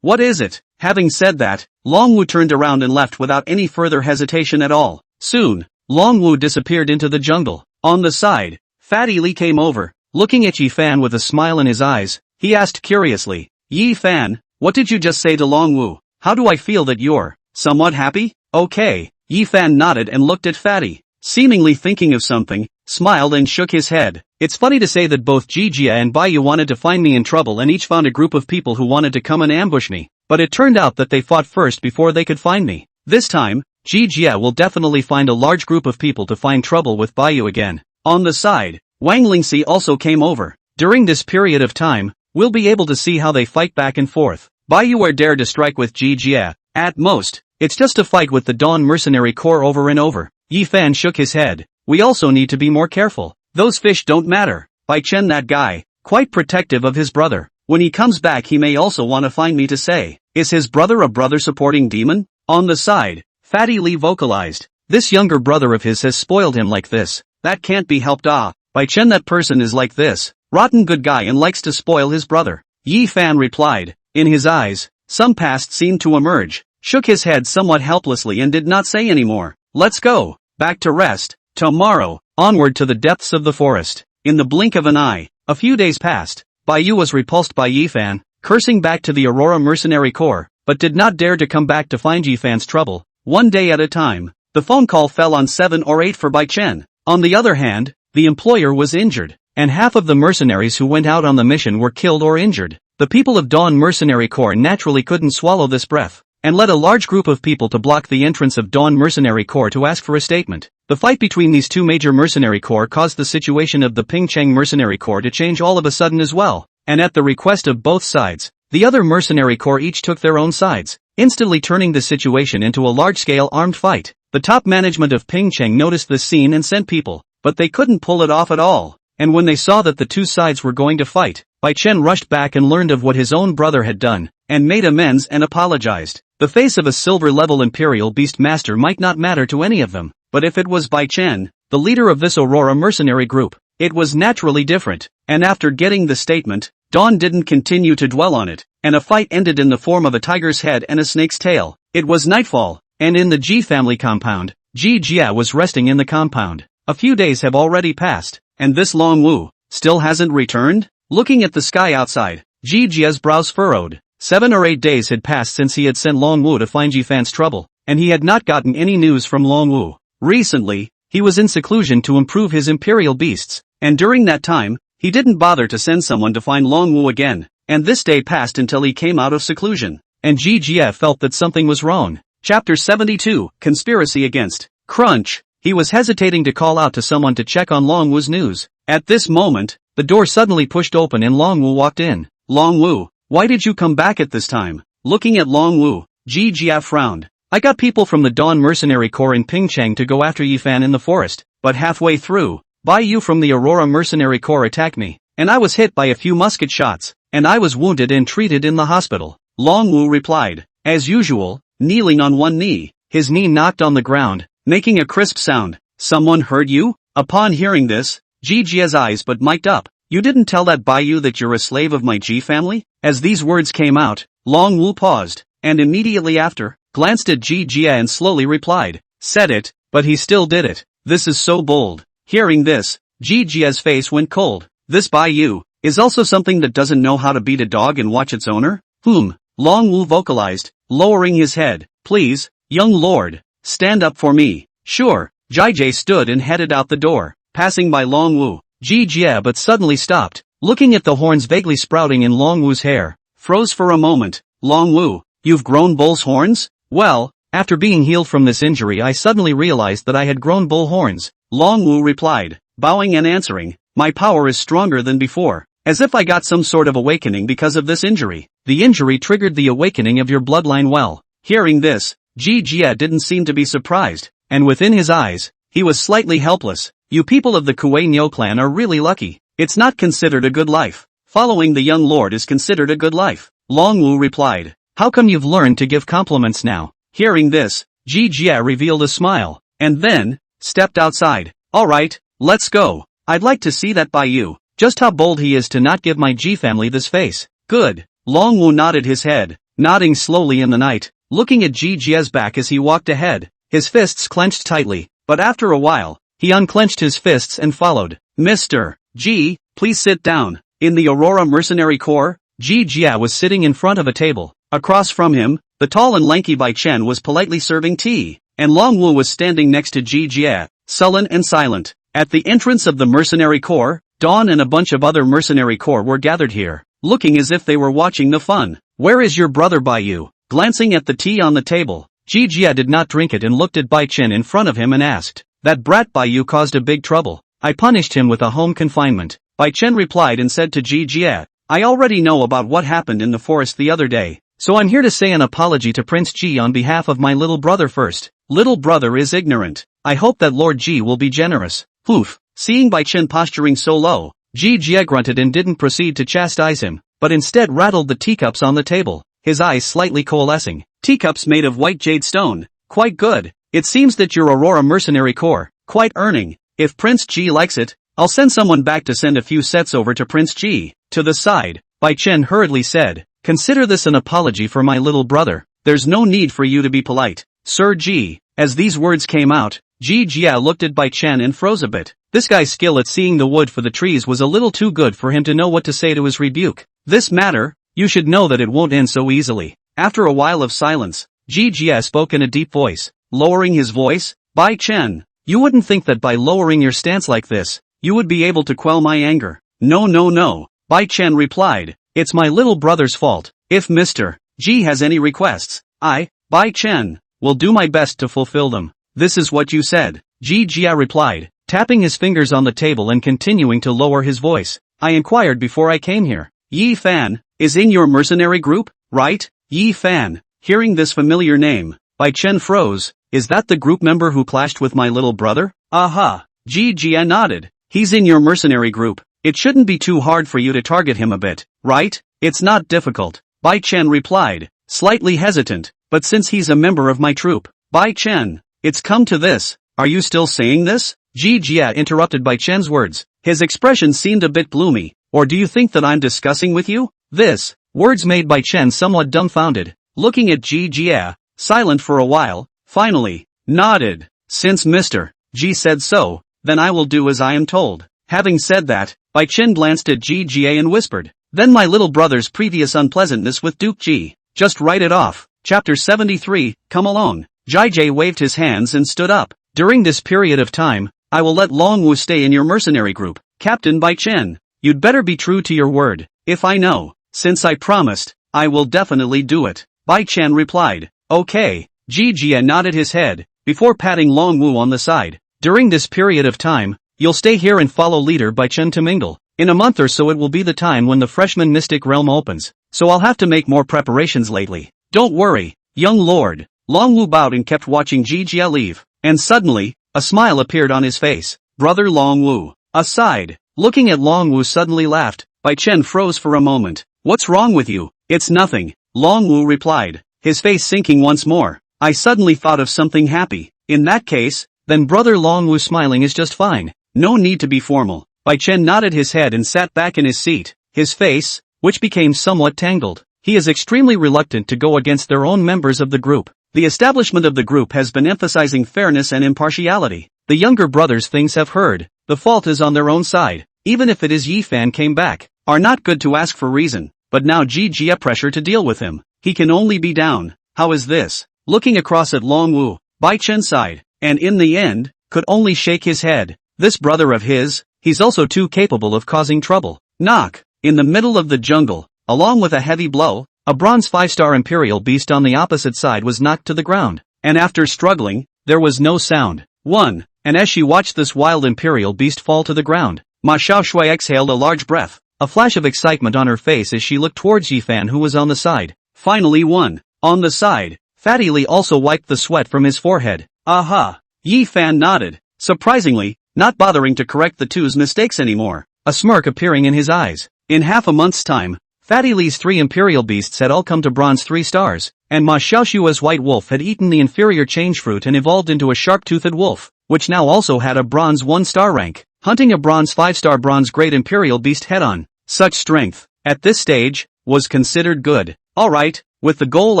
what is it? Having said that, Longwu turned around and left without any further hesitation at all. Soon, Longwu disappeared into the jungle. On the side, Fatty Li came over. Looking at Yi Fan with a smile in his eyes, he asked curiously, Yi Fan, what did you just say to Longwu? How do I feel that you're somewhat happy? Okay. Yi Fan nodded and looked at Fatty, seemingly thinking of something, smiled and shook his head. It's funny to say that both Jijia and Baiyu wanted to find me in trouble and each found a group of people who wanted to come and ambush me, but it turned out that they fought first before they could find me. This time, Jijia will definitely find a large group of people to find trouble with Baiyu again. On the side, Wang Lingxi also came over. During this period of time, we'll be able to see how they fight back and forth. Baiyu will dare to strike with Jijia. At most, it's just a fight with the Dawn Mercenary Corps over and over. Yi Fan shook his head. We also need to be more careful. Those fish don't matter. Bai Chen, that guy, quite protective of his brother. When he comes back he may also want to find me to say, is his brother a brother-supporting demon? On the side, Fatty Li vocalized, this younger brother of his has spoiled him like this. That can't be helped. Bai Chen, that person is like this, rotten good guy and likes to spoil his brother. Yi Fan replied. In his eyes, some past seemed to emerge, shook his head somewhat helplessly and did not say any more. Let's go. Back to rest. Tomorrow, onward to the depths of the forest. In the blink of an eye, a few days passed. Baiyu was repulsed by Yi Fan, cursing back to the Aurora Mercenary Corps, but did not dare to come back to find Yi Fan's trouble. One day at a time, the phone call fell on 7 or 8 for Bai Chen. On the other hand, the employer was injured, and half of the mercenaries who went out on the mission were killed or injured. The people of Dawn Mercenary Corps naturally couldn't swallow this breath, and led a large group of people to block the entrance of Dawn Mercenary Corps to ask for a statement. The fight between these two major mercenary corps caused the situation of the Pingcheng Mercenary Corps to change all of a sudden as well, and at the request of both sides, the other mercenary corps each took their own sides, instantly turning the situation into a large-scale armed fight. The top management of Pingcheng noticed this scene and sent people, but they couldn't pull it off at all, and when they saw that the two sides were going to fight, Bai Chen rushed back and learned of what his own brother had done, and made amends and apologized. The face of a silver-level Imperial Beast Master might not matter to any of them, but if it was Bai Chen, the leader of this Aurora mercenary group, it was naturally different, and after getting the statement, Dawn didn't continue to dwell on it, and a fight ended in the form of a tiger's head and a snake's tail. It was nightfall, and in the Ji family compound, Ji Jia was resting in the compound. A few days have already passed, and this Longwu still hasn't returned? Looking at the sky outside, Ji Jia's brows furrowed. 7 or 8 days had passed since he had sent Longwu to find Ji Fan's trouble, and he had not gotten any news from Longwu. Recently, he was in seclusion to improve his imperial beasts, and during that time, he didn't bother to send someone to find Longwu again, and this day passed until he came out of seclusion, and Ji Jia felt that something was wrong. Chapter 72, Conspiracy Against Crunch. He was hesitating to call out to someone to check on Longwu's news. At this moment, the door suddenly pushed open and Longwu walked in. Longwu, why did you come back at this time? Looking at Longwu, Ji Jia frowned. I got people from the Dawn Mercenary Corps in Pingcheng to go after Yi Fan in the forest, but halfway through, Baiyu from the Aurora Mercenary Corps attacked me, and I was hit by a few musket shots, and I was wounded and treated in the hospital. Longwu replied. As usual, kneeling on one knee, his knee knocked on the ground, making a crisp sound. Someone heard you? Upon hearing this, Ji Jia's eyes but mic'd up. You didn't tell that Baiyu that you're a slave of my Ji family? As these words came out, Longwu paused, and immediately after, glanced at Ji Jia and slowly replied. Said it, but he still did it. This is so bold. Hearing this, Ji Jia's face went cold. This Baiyu is also something that doesn't know how to beat a dog and watch its owner? Longwu vocalized, lowering his head. Please, young lord, stand up for me. Sure. Jai stood and headed out the door, passing by Longwu. Ji Jia but suddenly stopped, looking at the horns vaguely sprouting in Longwu's hair, froze for a moment. Long Wu, you've grown bull's horns? Well, after being healed from this injury I suddenly realized that I had grown bull horns. Long Wu replied, bowing and answering, my power is stronger than before. As if I got some sort of awakening because of this injury. The injury triggered the awakening of your bloodline well. Hearing this, Ji Jia didn't seem to be surprised, and within his eyes, he was slightly helpless. You people of the Kuei Nyo clan are really lucky. It's not considered a good life. Following the young lord is considered a good life. Long Wu replied, how come you've learned to give compliments now? Hearing this, Ji Jia revealed a smile, and then, stepped outside. Alright, let's go. I'd like to see that by you. Just how bold he is to not give my Ji family this face. Good. Long Wu nodded his head, nodding slowly in the night, looking at Ji Jia's back as he walked ahead. His fists clenched tightly, but after a while, he unclenched his fists and followed. Mr. Ji, please sit down. In the Aurora Mercenary Corps, Ji Jia was sitting in front of a table. Across from him, the tall and lanky Bai Chen was politely serving tea, and Long Wu was standing next to Ji Jia, sullen and silent. At the entrance of the Mercenary Corps, Dawn and a bunch of other mercenary corps were gathered here, looking as if they were watching the fun. Where is your brother Bai Yu? Glancing at the tea on the table, Ji Jia did not drink it and looked at Bai Chen in front of him and asked, that brat Bai Yu caused a big trouble. I punished him with a home confinement. Bai Chen replied and said to Ji Jia, I already know about what happened in the forest the other day, so I'm here to say an apology to Prince Ji on behalf of my little brother first. Little brother is ignorant. I hope that Lord Ji will be generous. Poof. Seeing Bai Chen posturing so low, Ji Jia grunted and didn't proceed to chastise him, but instead rattled the teacups on the table, his eyes slightly coalescing. Teacups made of white jade stone. Quite good. It seems that your Aurora Mercenary Corps, quite earning. If Prince Ji likes it, I'll send someone back to send a few sets over to Prince Ji. To the side, Bai Chen hurriedly said, consider this an apology for my little brother. There's no need for you to be polite, Sir Ji. As these words came out, Ji Jia looked at Bai Chen and froze a bit. This guy's skill at seeing the wood for the trees was a little too good for him to know what to say to his rebuke. This matter, you should know that it won't end so easily. After a while of silence, Ji Jia spoke in a deep voice, lowering his voice, Bai Chen, you wouldn't think that by lowering your stance like this, you would be able to quell my anger. No. Bai Chen replied, it's my little brother's fault. If Mr. Ji has any requests, I, Bai Chen, will do my best to fulfill them. This is what you said. Ji Jia replied, tapping his fingers on the table and continuing to lower his voice. I inquired before I came here. Yi Fan, is in your mercenary group, right? Yi Fan. Hearing this familiar name, Bai Chen froze. Is that the group member who clashed with my little brother? Aha. Ji Jia nodded. He's in your mercenary group. It shouldn't be too hard for you to target him a bit, right? It's not difficult. Bai Chen replied, slightly hesitant, but since he's a member of my troop. Bai Chen, it's come to this. Are you still saying this? Ji Jia interrupted Bai Chen's words. His expression seemed a bit gloomy. Or do you think that I'm discussing with you? This. Words made Bai Chen somewhat dumbfounded. Looking at Ji Jia, silent for a while, finally, nodded. Since Mr. Ji said so, then I will do as I am told. Having said that, Bai Chen glanced at Ji Jia and whispered, then my little brother's previous unpleasantness with Duke Ji. Just write it off. Chapter 73, come along. Jai Jai waved his hands and stood up. During this period of time, I will let Long Wu stay in your mercenary group. Captain Bai Chen, you'd better be true to your word. If I know, since I promised, I will definitely do it. Bai Chen replied, okay. Ji Jia nodded his head, before patting Long Wu on the side. During this period of time, you'll stay here and follow leader Bai Chen to mingle. In a month or so it will be the time when the freshman mystic realm opens, so I'll have to make more preparations lately. Don't worry, young lord. Long Wu bowed and kept watching Ji Jia leave. And suddenly, a smile appeared on his face. Brother Long Wu. Aside, looking at Long Wu suddenly laughed. Bai Chen froze for a moment. What's wrong with you? It's nothing. Long Wu replied, his face sinking once more. I suddenly thought of something happy. In that case, then brother Long Wu smiling is just fine. No need to be formal. Bai Chen nodded his head and sat back in his seat. His face, which became somewhat tangled. He is extremely reluctant to go against their own members of the group. The establishment of the group has been emphasizing fairness and impartiality. The younger brothers things have heard, the fault is on their own side. Even if it is Yi Fan came back, are not good to ask for reason, but now Ji Jia pressure to deal with him. He can only be down. How is this? Looking across at Long Wu, Bai Chen sighed, and in the end, could only shake his head. This brother of his, he's also too capable of causing trouble. Knock. In the middle of the jungle, along with a heavy blow, a bronze 5-star imperial beast on the opposite side was knocked to the ground, and after struggling, there was no sound. 1. And as she watched this wild imperial beast fall to the ground, Ma Xiaoshui exhaled a large breath, a flash of excitement on her face as she looked towards Yifan who was on the side. Finally 1. On the side, Fatty Li also wiped the sweat from his forehead. Aha! Yifan nodded, surprisingly, not bothering to correct the two's mistakes anymore, a smirk appearing in his eyes. In half a month's time, Fatty Li's 3 imperial beasts had all come to bronze 3 stars, and Ma Xiaoshua's white wolf had eaten the inferior change fruit and evolved into a sharp-toothed wolf, which now also had a bronze 1-star rank, hunting a bronze 5-star bronze great imperial beast head-on. Such strength, at this stage, was considered good. Alright, with the goal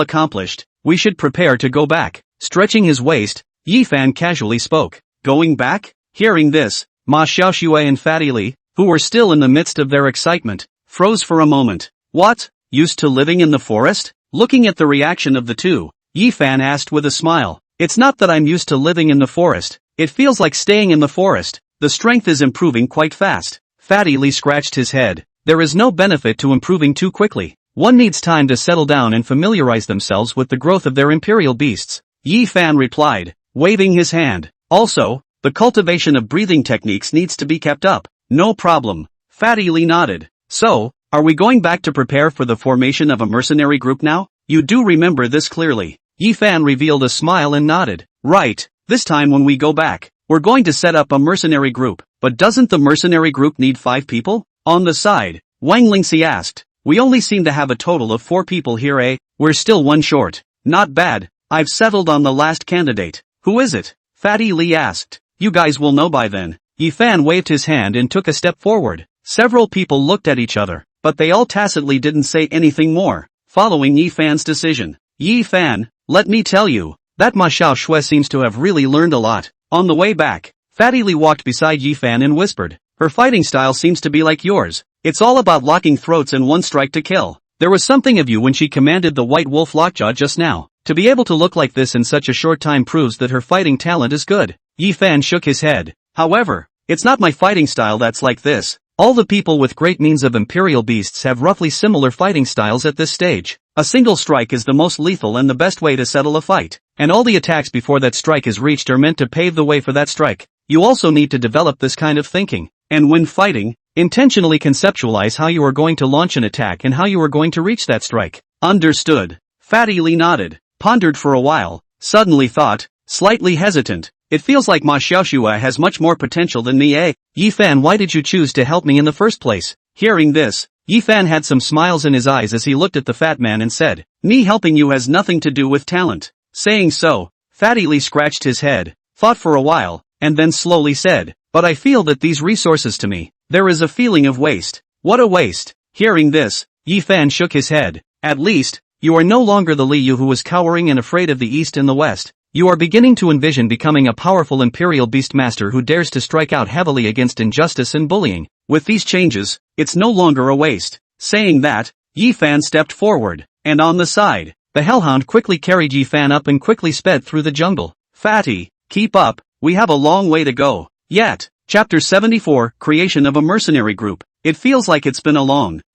accomplished, we should prepare to go back. Stretching his waist, Yifan casually spoke. Going back? Hearing this, Ma Xiaoxue and Fatty Li, who were still in the midst of their excitement, froze for a moment. What? Used to living in the forest? Looking at the reaction of the two, Yifan asked with a smile. It's not that I'm used to living in the forest, it feels like staying in the forest. The strength is improving quite fast. Fatty Li scratched his head. There is no benefit to improving too quickly. One needs time to settle down and familiarize themselves with the growth of their imperial beasts. Yifan replied, waving his hand. Also, the cultivation of breathing techniques needs to be kept up. No problem. Fatty Li nodded. So, are we going back to prepare for the formation of a mercenary group now? You do remember this clearly. Yifan revealed a smile and nodded. Right, this time when we go back, we're going to set up a mercenary group. But doesn't the mercenary group need 5 people? On the side, Wang Lingxi asked. We only seem to have a total of 4 people here, eh? We're still 1 short. Not bad. I've settled on the last candidate. Who is it? Fatty Li asked. You guys will know by then. Yifan waved his hand and took a step forward. Several people looked at each other, but they all tacitly didn't say anything more. Following Yifan's decision. Yifan, let me tell you, that Ma Xiaoshui seems to have really learned a lot. On the way back, Fatty Li walked beside Yifan and whispered. Her fighting style seems to be like yours. It's all about locking throats and one strike to kill. There was something of you when she commanded the white wolf lockjaw just now. To be able to look like this in such a short time proves that her fighting talent is good. Yifan shook his head. However, it's not my fighting style that's like this. All the people with great means of imperial beasts have roughly similar fighting styles at this stage. A single strike is the most lethal and the best way to settle a fight. And all the attacks before that strike is reached are meant to pave the way for that strike. You also need to develop this kind of thinking. And when fighting, intentionally conceptualize how you are going to launch an attack and how you are going to reach that strike. Understood. Fatty Li nodded, pondered for a while, suddenly thought, slightly hesitant. It feels like Ma Xiaoxue has much more potential than me, eh? Yifan, why did you choose to help me in the first place? Hearing this, Yifan had some smiles in his eyes as he looked at the fat man and said, me helping you has nothing to do with talent. Saying so, Fatty Li scratched his head, thought for a while, and then slowly said, but I feel that these resources to me, there is a feeling of waste. What a waste. Hearing this, Yifan shook his head. At least, you are no longer the Li Yu who was cowering and afraid of the East and the West. You are beginning to envision becoming a powerful imperial beastmaster who dares to strike out heavily against injustice and bullying. With these changes, it's no longer a waste. Saying that, Yifan stepped forward, and on the side, the hellhound quickly carried Yifan up and quickly sped through the jungle. Fatty, keep up, we have a long way to go. Yet. Chapter 74, Creation of a Mercenary Group. It feels like it's been a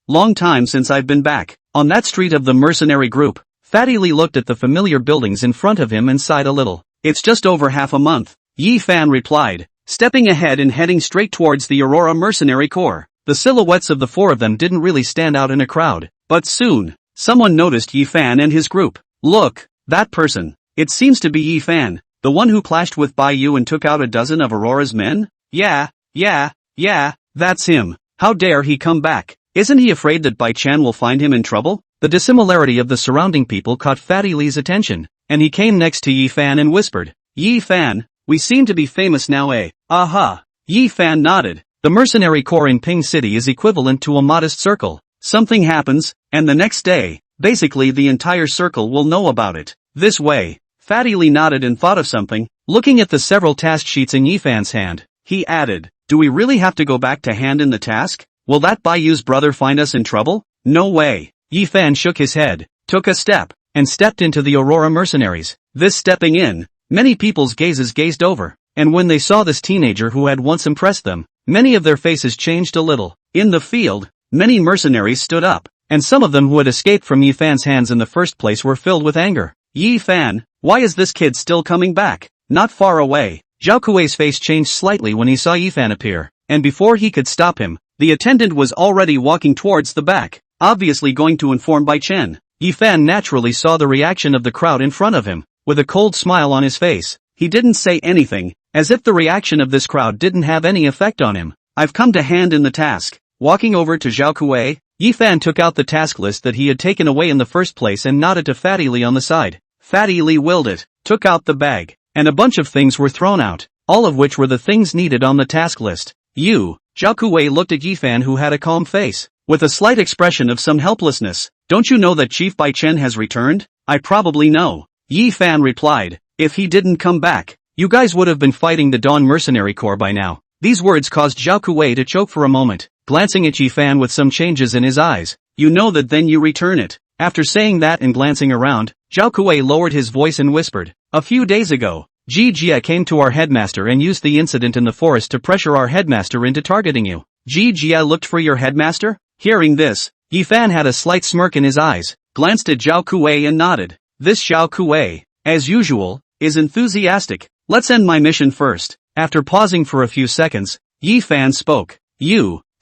long time since I've been back. On that street of the mercenary group, Fatty Li looked at the familiar buildings in front of him and sighed a little. It's just over half a month. Yifan replied, stepping ahead and heading straight towards the Aurora Mercenary Corps. The silhouettes of the 4 of them didn't really stand out in a crowd. But soon, someone noticed Yifan and his group. Look, that person. It seems to be Yifan, the one who clashed with Bai Yu and took out a dozen of Aurora's men? Yeah, that's him. How dare he come back? Isn't he afraid that Bai Chan will find him in trouble? The dissimilarity of the surrounding people caught Fatty Li's attention, and he came next to Yifan and whispered, Yifan, we seem to be famous now, eh? Aha. Yifan nodded. The mercenary corps in Ping City is equivalent to a modest circle. Something happens, and the next day, basically the entire circle will know about it. This way. Fatty Li nodded and thought of something, looking at the several task sheets in Yifan's hand. He added, do we really have to go back to hand in the task? Will that Bai Yu's brother find us in trouble? No way. Yifan shook his head, took a step, and stepped into the Aurora mercenaries. This stepping in, many people's gazes gazed over, and when they saw this teenager who had once impressed them, many of their faces changed a little. In the field, many mercenaries stood up, and some of them who had escaped from Yi Fan's hands in the first place were filled with anger. Yi Fan, why is this kid still coming back? Not far away, Zhao Kuei's face changed slightly when he saw Yi Fan appear, and before he could stop him, the attendant was already walking towards the back, obviously going to inform Bai Chen. Yi Fan naturally saw the reaction of the crowd in front of him, with a cold smile on his face. He didn't say anything, as if the reaction of this crowd didn't have any effect on him. I've come to hand in the task. Walking over to Zhao Kuei, Yi Fan took out the task list that he had taken away in the first place and nodded to Fatty Li on the side. Fatty Li willed it, took out the bag, and a bunch of things were thrown out, all of which were the things needed on the task list. Zhao Kuei looked at Yi Fan, who had a calm face, with a slight expression of some helplessness. Don't you know that Chief Bai Chen has returned? I probably know. Yi Fan replied. If he didn't come back, you guys would have been fighting the Dawn Mercenary Corps by now. These words caused Zhao Kuei to choke for a moment, glancing at Yi Fan with some changes in his eyes. You know that then you return it. After saying that and glancing around, Zhao Kuei lowered his voice and whispered. A few days ago, Ji Jia came to our headmaster and used the incident in the forest to pressure our headmaster into targeting you. Ji Jia looked for your headmaster? Hearing this, Yi Fan had a slight smirk in his eyes, glanced at Zhao Kuei and nodded. This Zhao Kuei, as usual, is enthusiastic. Let's end my mission first. After pausing for a few seconds, Yi Fan spoke.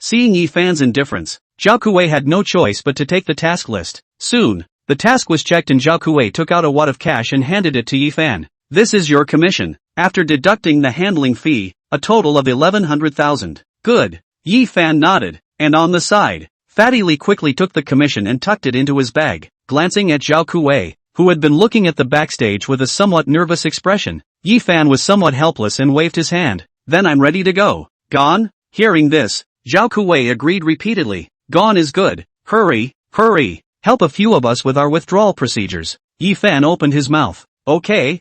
Seeing Yi Fan's indifference, Zhao Kuei had no choice but to take the task list. Soon, the task was checked and Zhao Kuei took out a wad of cash and handed it to Yi Fan. This is your commission, after deducting the handling fee, a total of 1,100,000. Good. Yi Fan nodded, and on the side, Fatty Li quickly took the commission and tucked it into his bag. Glancing at Zhao Kuei, who had been looking at the backstage with a somewhat nervous expression, Yi Fan was somewhat helpless and waved his hand. Then I'm ready to go. Gone? Hearing this, Zhao Kuei agreed repeatedly. Gone is good. Hurry, hurry. Help a few of us with our withdrawal procedures. Yi Fan opened his mouth. Okay,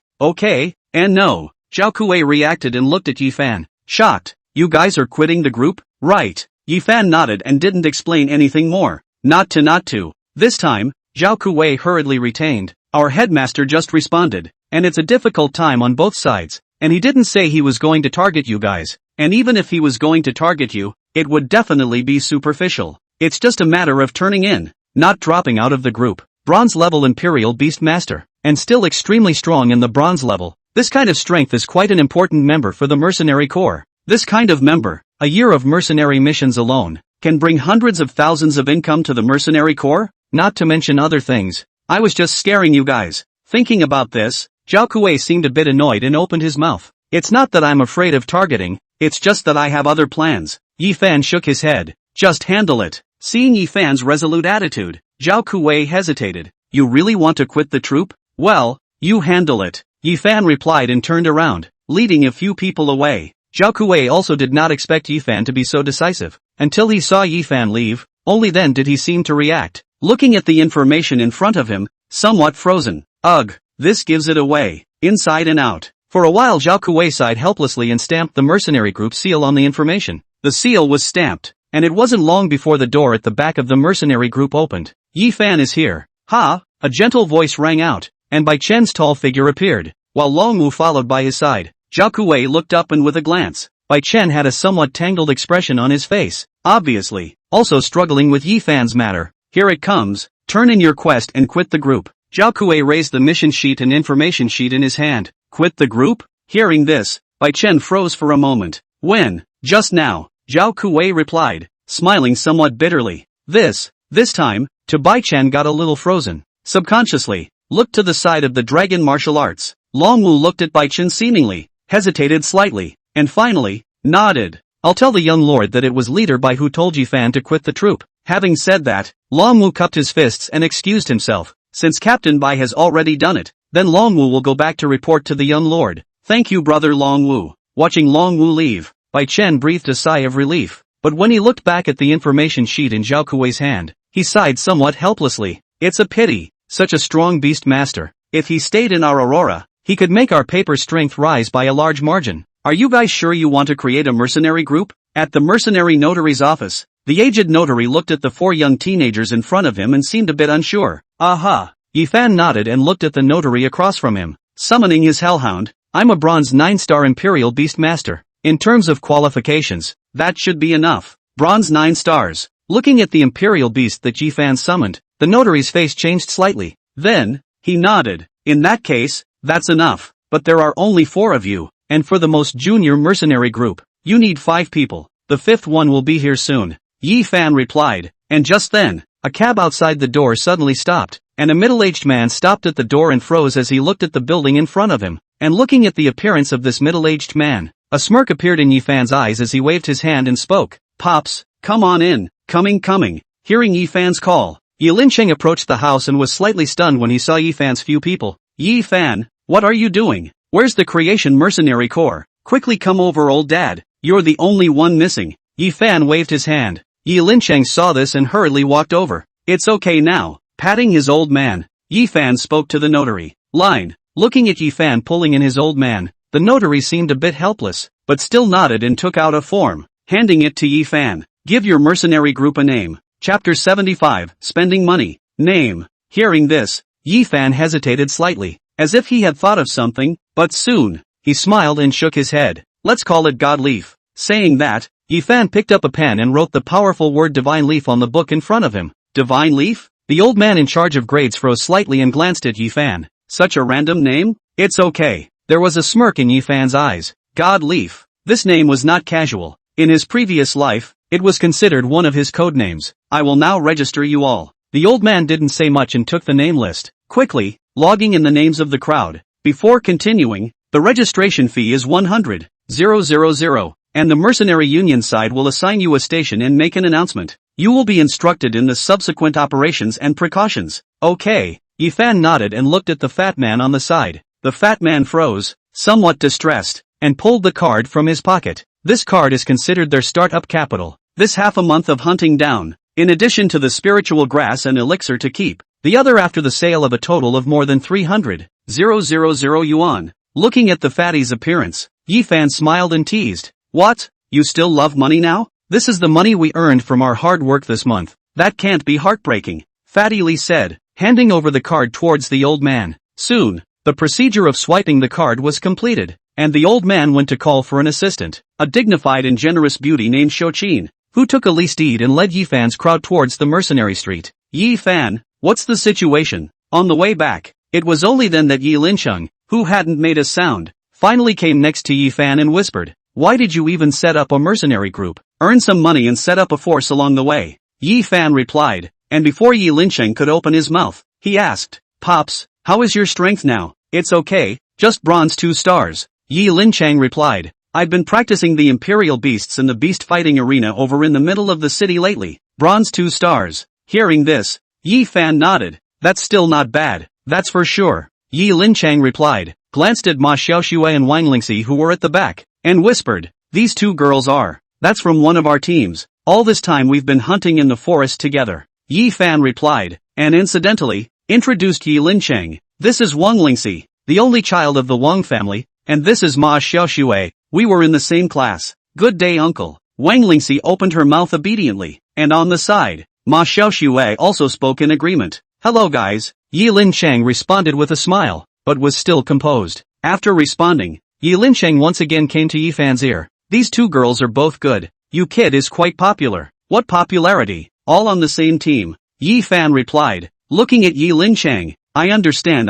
and no. Zhao Kuei reacted and looked at Yi Fan, shocked. You guys are quitting the group? Right. Yi Fan nodded and didn't explain anything more. Not to. This time, Zhao Kuei hurriedly retained. Our headmaster just responded, and it's a difficult time on both sides, and he didn't say he was going to target you guys, and even if he was going to target you, it would definitely be superficial. It's just a matter of turning in, not dropping out of the group. Bronze level Imperial Beast Master, and still extremely strong in the bronze level. This kind of strength is quite an important member for the Mercenary Corps. This kind of member, a year of mercenary missions alone, can bring hundreds of thousands of income to the Mercenary Corps, not to mention other things. I was just scaring you guys. Thinking about this, Zhao Kuei seemed a bit annoyed and opened his mouth. It's not that I'm afraid of targeting, it's just that I have other plans. Yi Fan shook his head. Just handle it. Seeing Yi Fan's resolute attitude, Zhao Kuei hesitated. You really want to quit the troop? Well, you handle it. Yi Fan replied and turned around, leading a few people away. Zhao Kuei also did not expect Yi Fan to be so decisive. Until he saw Yi Fan leave, only then did he seem to react. Looking at the information in front of him, somewhat frozen. Ugh, this gives it away, inside and out. For a while Zhao Kuei sighed helplessly and stamped the mercenary group seal on the information. The seal was stamped, and it wasn't long before the door at the back of the mercenary group opened. Yi Fan is here. Ha! A gentle voice rang out, and Bai Chen's tall figure appeared, while Long Wu followed by his side. Zhao Kuei looked up and with a glance, Bai Chen had a somewhat tangled expression on his face, obviously, also struggling with Yi Fan's matter. Here it comes, turn in your quest and quit the group. Zhao Kuei raised the mission sheet and information sheet in his hand. Quit the group? Hearing this, Bai Chen froze for a moment. When? Just now, Zhao Kuei replied, smiling somewhat bitterly. This time, Bai Chen got a little frozen. Subconsciously, looked to the side of the dragon martial arts. Long Wu looked at Bai Chen seemingly, hesitated slightly, and finally, nodded. I'll tell the young lord that it was Leader Bai who told Yi Fan to quit the troop. Having said that, Long Wu cupped his fists and excused himself. Since Captain Bai has already done it, then Long Wu will go back to report to the young lord. Thank you, brother Long Wu. Watching Long Wu leave, Bai Chen breathed a sigh of relief. But when he looked back at the information sheet in Zhao Kuei's hand, he sighed somewhat helplessly. It's a pity, such a strong beast master. If he stayed in our Aurora, he could make our paper strength rise by a large margin. Are you guys sure you want to create a mercenary group? At the mercenary notary's office, the aged notary looked at the four young teenagers in front of him and seemed a bit unsure. Aha! Yi Fan nodded and looked at the notary across from him. Summoning his hellhound, I'm a bronze 9-star Imperial Beast Master. In terms of qualifications, that should be enough. Bronze 9 stars. Looking at the imperial beast that Yi Fan summoned, the notary's face changed slightly. Then, he nodded. In that case, that's enough. But there are only 4 of you, and for the most junior mercenary group, you need 5 people. The 5th one will be here soon. Yi Fan replied, and just then, a cab outside the door suddenly stopped, and a middle-aged man stopped at the door and froze as he looked at the building in front of him. And looking at the appearance of this middle-aged man, a smirk appeared in Yi Fan's eyes as he waved his hand and spoke. Pops, come on in. Coming. Hearing Yi Fan's call, Yi Lincheng approached the house and was slightly stunned when he saw Yi Fan's few people. Yi Fan, what are you doing? Where's the Creation Mercenary Corps? Quickly come over, old dad. You're the only one missing. Yi Fan waved his hand. Yi Lincheng saw this and hurriedly walked over. It's okay now. Patting his old man, Yi Fan spoke to the notary. Line. Looking at Yi Fan pulling in his old man, the notary seemed a bit helpless, but still nodded and took out a form, handing it to Yi Fan. Give your mercenary group a name. Chapter 75, Spending Money. Name. Hearing this, Yi Fan hesitated slightly, as if he had thought of something, but soon, he smiled and shook his head. Let's call it God Leaf. Saying that, Yi Fan picked up a pen and wrote the powerful word Divine Leaf on the book in front of him. Divine Leaf? The old man in charge of grades froze slightly and glanced at Yi Fan. Such a random name? It's okay. There was a smirk in Yi Fan's eyes. God Leaf. This name was not casual. In his previous life, it was considered one of his code names. I will now register you all. The old man didn't say much and took the name list, quickly, logging in the names of the crowd. Before continuing, the registration fee is 100,000, and the mercenary union side will assign you a station and make an announcement. You will be instructed in the subsequent operations and precautions. Okay. Yi Fan nodded and looked at the fat man on the side. The fat man froze, somewhat distressed, and pulled the card from his pocket. This card is considered their startup capital. This half a month of hunting down, in addition to the spiritual grass and elixir to keep, the other after the sale of a total of more than 300,000 yuan. Looking at the fatty's appearance, Yi Fan smiled and teased. What? You still love money now? This is the money we earned from our hard work this month. That can't be heartbreaking. Fatty Lee said, handing over the card towards the old man. Soon, the procedure of swiping the card was completed, and the old man went to call for an assistant, a dignified and generous beauty named Shochin, who took a lead and led Yi Fan's crowd towards the mercenary street. Yi Fan, what's the situation? On the way back, it was only then that Yi Lincheng, who hadn't made a sound, finally came next to Yi Fan and whispered, why did you even set up a mercenary group? Earn some money and set up a force along the way. Yi Fan replied, and before Yi Lincheng could open his mouth, he asked, Pops, how is your strength now? It's okay, just bronze 2 stars. Yi Lincheng replied, I've been practicing the imperial beasts in the beast fighting arena over in the middle of the city lately. Bronze 2 stars. Hearing this, Yi Fan nodded. That's still not bad, that's for sure. Yi Lincheng replied, glanced at Ma Xiaoxue and Wang Lingxi who were at the back, and whispered, these 2 girls are. That's from one of our teams. All this time we've been hunting in the forest together. Yi Fan replied, and incidentally, introduced Yi Lincheng. This is Wang Lingxi, the only child of the Wang family, and this is Ma Xiaoxue. We were in the same class. Good day, uncle. Wang Lingxi opened her mouth obediently, and on the side, Ma Xiaoxue also spoke in agreement. Hello guys. Yi Lincheng responded with a smile, but was still composed. After responding, Yi Lincheng once again came to Yi Fan's ear. These 2 girls are both good. You kid is quite popular. What popularity? All on the same team. Yi Fan replied, looking at Yi Lincheng. I understand.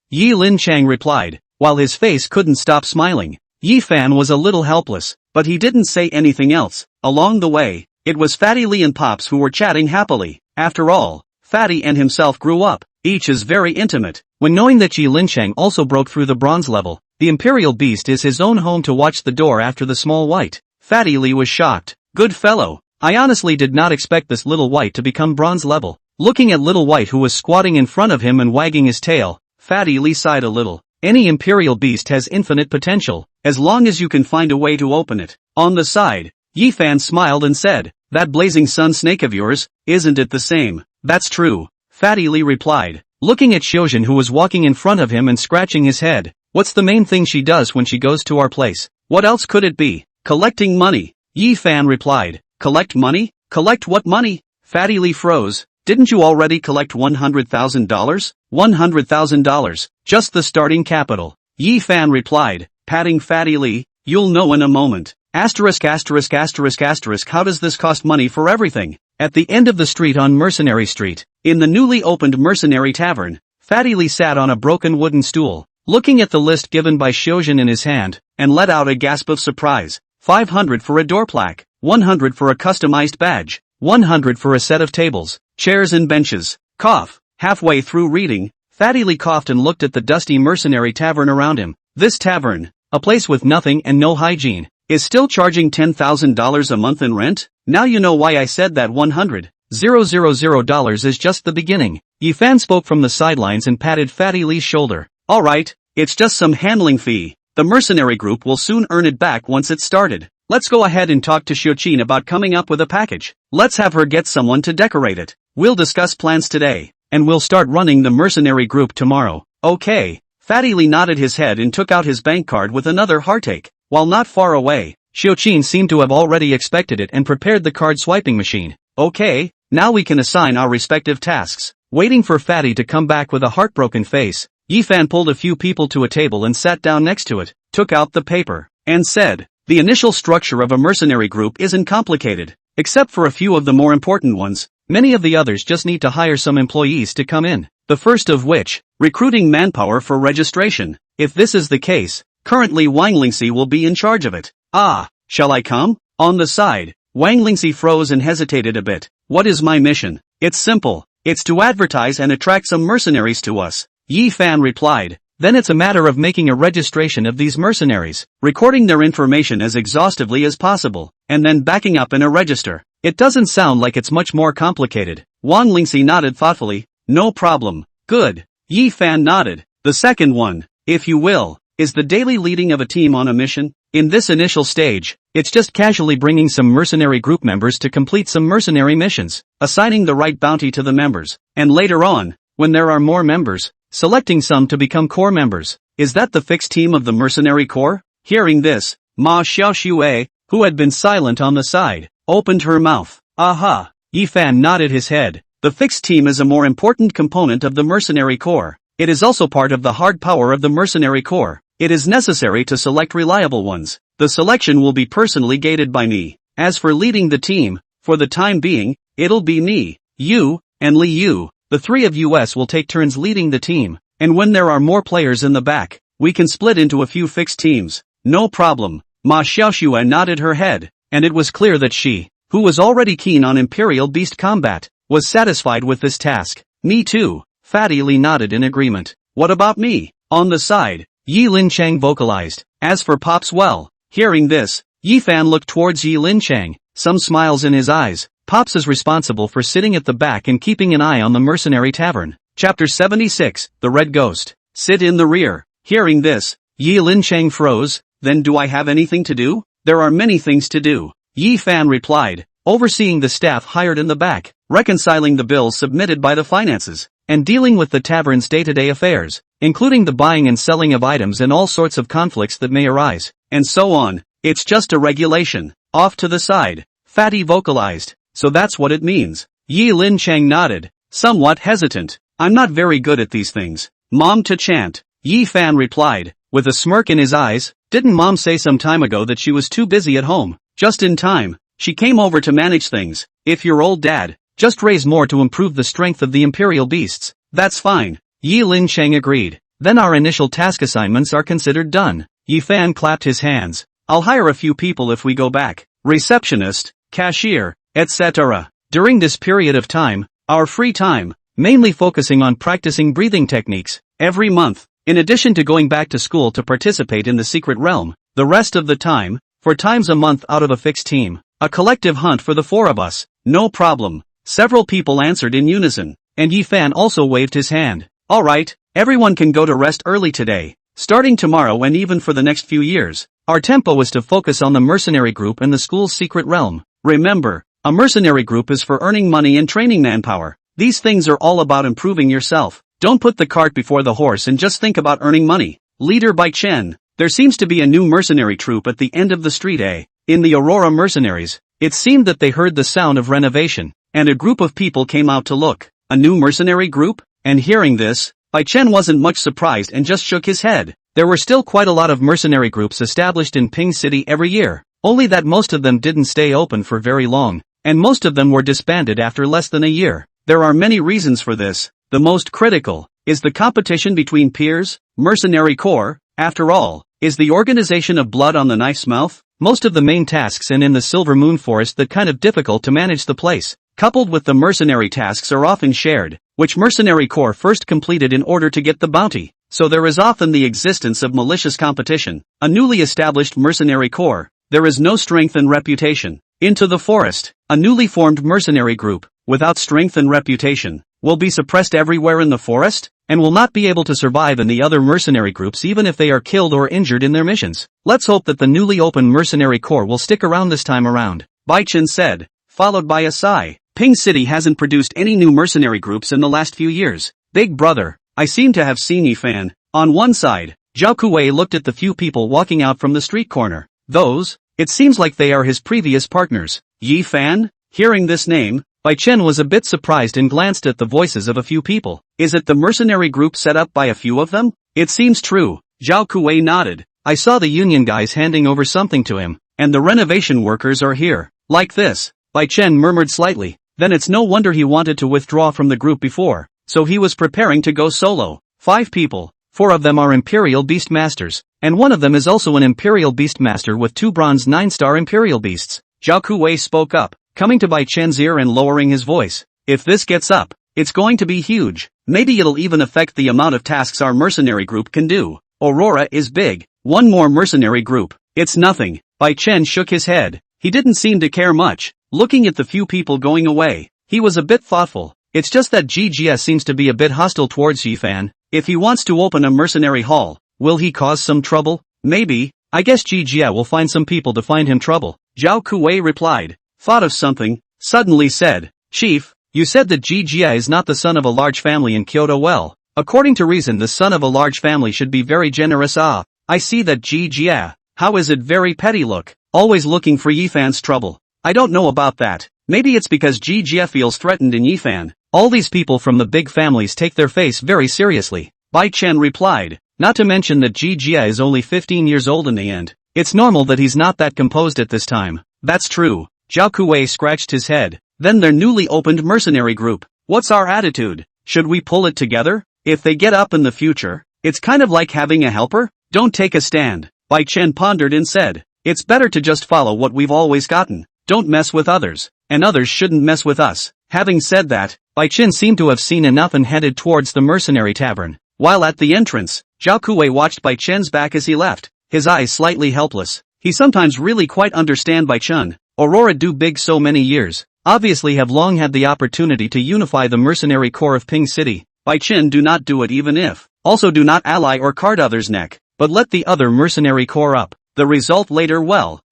Yi Lincheng replied, while his face couldn't stop smiling. Yi Fan was a little helpless, but he didn't say anything else. Along the way, it was Fatty Lee and Pops who were chatting happily. After all, Fatty and himself grew up. Each is very intimate. When knowing that Yi Lincheng also broke through the bronze level, the Imperial Beast is his own home to watch the door after the small white. Fatty Lee was shocked. Good fellow. I honestly did not expect this little white to become bronze level. Looking at little white who was squatting in front of him and wagging his tail, Fatty Lee sighed a little. Any Imperial Beast has infinite potential, as long as you can find a way to open it. On the side, Yi Fan smiled and said, that blazing sun snake of yours, isn't it the same? That's true. Fatty Lee replied, looking at Xiuzhen who was walking in front of him and scratching his head. What's the main thing she does when she goes to our place? What else could it be? Collecting money. Yi Fan replied. Collect money? Collect what money? Fatty Lee froze. Didn't you already collect $100,000? $100,000, just the starting capital. Yi Fan replied, patting Fatty Lee, you'll know in a moment. Asterisk. How does this cost money for everything? At the end of the street on Mercenary Street, in the newly opened Mercenary Tavern, Fatty Lee sat on a broken wooden stool, looking at the list given by Shojin in his hand, and let out a gasp of surprise. 500 for a door plaque, 100 for a customized badge, 100 for a set of tables, chairs and benches. Cough. Halfway through reading, Fatty Lee coughed and looked at the dusty Mercenary Tavern around him. This tavern, a place with nothing and no hygiene, is still charging $10,000 a month in rent? Now you know why I said that $100,000 is just the beginning. Yifan spoke from the sidelines and patted Fatty Lee's shoulder. Alright, it's just some handling fee. The mercenary group will soon earn it back once it's started. Let's go ahead and talk to Xiochin about coming up with a package. Let's have her get someone to decorate it. We'll discuss plans today, and we'll start running the mercenary group tomorrow. Okay. Fatty Lee nodded his head and took out his bank card with another heartache. While not far away, Xiochin seemed to have already expected it and prepared the card swiping machine. Okay, now we can assign our respective tasks. Waiting for Fatty to come back with a heartbroken face, Yifan pulled a few people to a table and sat down next to it, took out the paper, and said, the initial structure of a mercenary group isn't complicated, except for a few of the more important ones. Many of the others just need to hire some employees to come in. The first of which, recruiting manpower for registration. If this is the case, currently Wang Lingxi will be in charge of it. Ah, shall I come? On the side, Wang Lingxi froze and hesitated a bit. What is my mission? It's simple. It's to advertise and attract some mercenaries to us. Yi Fan replied. Then it's a matter of making a registration of these mercenaries, recording their information as exhaustively as possible, and then backing up in a register. It doesn't sound like it's much more complicated. Wang Lingxi nodded thoughtfully. No problem. Good. Yi Fan nodded. The second one, if you will, is the daily leading of a team on a mission. In this initial stage, it's just casually bringing some mercenary group members to complete some mercenary missions, assigning the right bounty to the members, and later on, when there are more members, selecting some to become core members. Is that the fixed team of the mercenary corps? Hearing this, Ma Xiaoxue, who had been silent on the side, opened her mouth. Aha! Yifan nodded his head. The fixed team is a more important component of the mercenary corps. It is also part of the hard power of the mercenary corps. It is necessary to select reliable ones. The selection will be personally gated by me. As for leading the team, for the time being, it'll be me, you, and Li Yu. The three of us will take turns leading the team, and when there are more players in the back, we can split into a few fixed teams. No problem. Ma Xiaoxue nodded her head, and it was clear that she, who was already keen on Imperial Beast combat, was satisfied with this task. Me too. Fatty Lee nodded in agreement. What about me? On the side, Yi Lin Chang vocalized. As for Pops, well, hearing this, Yifan looked towards Yi Lin Chang, some smiles in his eyes. Pops is responsible for sitting at the back and keeping an eye on the mercenary tavern. Chapter 76, The Red Ghost. Sit in the rear. Hearing this, Yi Lin Chang froze. Then do I have anything to do? There are many things to do. Yi Fan replied, overseeing the staff hired in the back, reconciling the bills submitted by the finances, and dealing with the tavern's day-to-day affairs, including the buying and selling of items and all sorts of conflicts that may arise, and so on. It's just a regulation. Off to the side, Fatty vocalized. So that's what it means. Yi Lin Chang nodded, somewhat hesitant. I'm not very good at these things. Mom to chant. Yi Fan replied, with a smirk in his eyes. Didn't Mom say some time ago that she was too busy at home? Just in time. She came over to manage things. If your old dad, just raise more to improve the strength of the Imperial Beasts. That's fine. Yi Lin Chang agreed. Then our initial task assignments are considered done. Yi Fan clapped his hands. I'll hire a few people if we go back. Receptionist, cashier, etc. During this period of time, our free time, mainly focusing on practicing breathing techniques, every month, in addition to going back to school to participate in the secret realm, the rest of the time, 4 times a month out of a fixed team, a collective hunt for the 4 of us. No problem. Several people answered in unison, and Yifan also waved his hand. Alright, everyone can go to rest early today. Starting tomorrow and even for the next few years, our tempo is to focus on the mercenary group and the school's secret realm. Remember, a mercenary group is for earning money and training manpower. These things are all about improving yourself. Don't put the cart before the horse and just think about earning money. Leader by Chen. There seems to be a new mercenary troop at the end of the street, eh? In the Aurora Mercenaries, it seemed that they heard the sound of renovation, and a group of people came out to look. A new mercenary group? And hearing this, Bai Chen wasn't much surprised and just shook his head. There were still quite a lot of mercenary groups established in Ping City every year, only that most of them didn't stay open for very long. and most of them were disbanded after less than a year. There are many reasons for this. The most critical is the competition between peers. Mercenary Corps, after all, is the organization of blood on the knife's mouth. Most of the main tasks in the Silver Moon Forest that kind of difficult to manage the place, coupled with the mercenary tasks are often shared, which Mercenary Corps first completed in order to get the bounty. So there is often the existence of malicious competition. A newly established Mercenary Corps, there is no strength and reputation. Into the forest, a newly formed mercenary group, without strength and reputation, will be suppressed everywhere in the forest, and will not be able to survive in the other mercenary groups even if they are killed or injured in their missions. Let's hope that the newly opened Mercenary Corps will stick around this time around, Bai Chen said, followed by a sigh. Ping City hasn't produced any new mercenary groups in the last few years. Big brother, I seem to have seen Yifan. On one side, Zhao Kuwei looked at the few people walking out from the street corner. Those, it seems like they are his previous partners. Yifan? Hearing this name, Bai Chen was a bit surprised and glanced at the voices of a few people. Is it the mercenary group set up by a few of them? It seems true. Zhao Kuwei nodded. I saw the union guys handing over something to him, and the renovation workers are here. Like this, Bai Chen murmured slightly. Then it's no wonder he wanted to withdraw from the group before, so he was preparing to go solo. 5 people, 4 of them are Imperial Beast Masters, and one of them is also an Imperial Beast Master with 2 bronze 9-star Imperial Beasts. Zhao Kuwei spoke up, coming to Bai Chen's ear and lowering his voice. If this gets up, it's going to be huge. Maybe it'll even affect the amount of tasks our mercenary group can do. Aurora is big. One more mercenary group. It's nothing. Bai Chen shook his head. He didn't seem to care much. Looking at the few people going away, he was a bit thoughtful. It's just that GGS seems to be a bit hostile towards Yifan. If he wants to open a mercenary hall, will he cause some trouble? Maybe. I guess GGS will find some people to find him trouble. Zhao Kuwei replied. Thought of something, suddenly said. Chief, you said that GGS is not the son of a large family in Kyoto. Well, according to reason the son of a large family should be very generous. I see that GGS. How is it very petty look? Always looking for Yifan's trouble. I don't know about that. Maybe it's because GGS feels threatened in Yifan. All these people from the big families take their face very seriously. Bai Chen replied. Not to mention that GGS is only 15 years old in the end. It's normal that he's not that composed at this time. That's true. Zhao Kuwei scratched his head. Then their newly opened mercenary group. What's our attitude? Should we pull it together? If they get up in the future, it's kind of like having a helper. Don't take a stand. Bai Chen pondered and said. It's better to just follow what we've always gotten. Don't mess with others, and others shouldn't mess with us. Having said that, Bai Chen seemed to have seen enough and headed towards the mercenary tavern. While at the entrance, Zhao Kuwei watched Bai Chen's back as he left, his eyes slightly helpless. He sometimes really quite understand Bai Chen. Aurora do big so many years, obviously have long had the opportunity to unify the mercenary corps of Ping City. Bai Chen do not do it even if. Also do not ally or card others' neck, but let the other mercenary corps up. The result later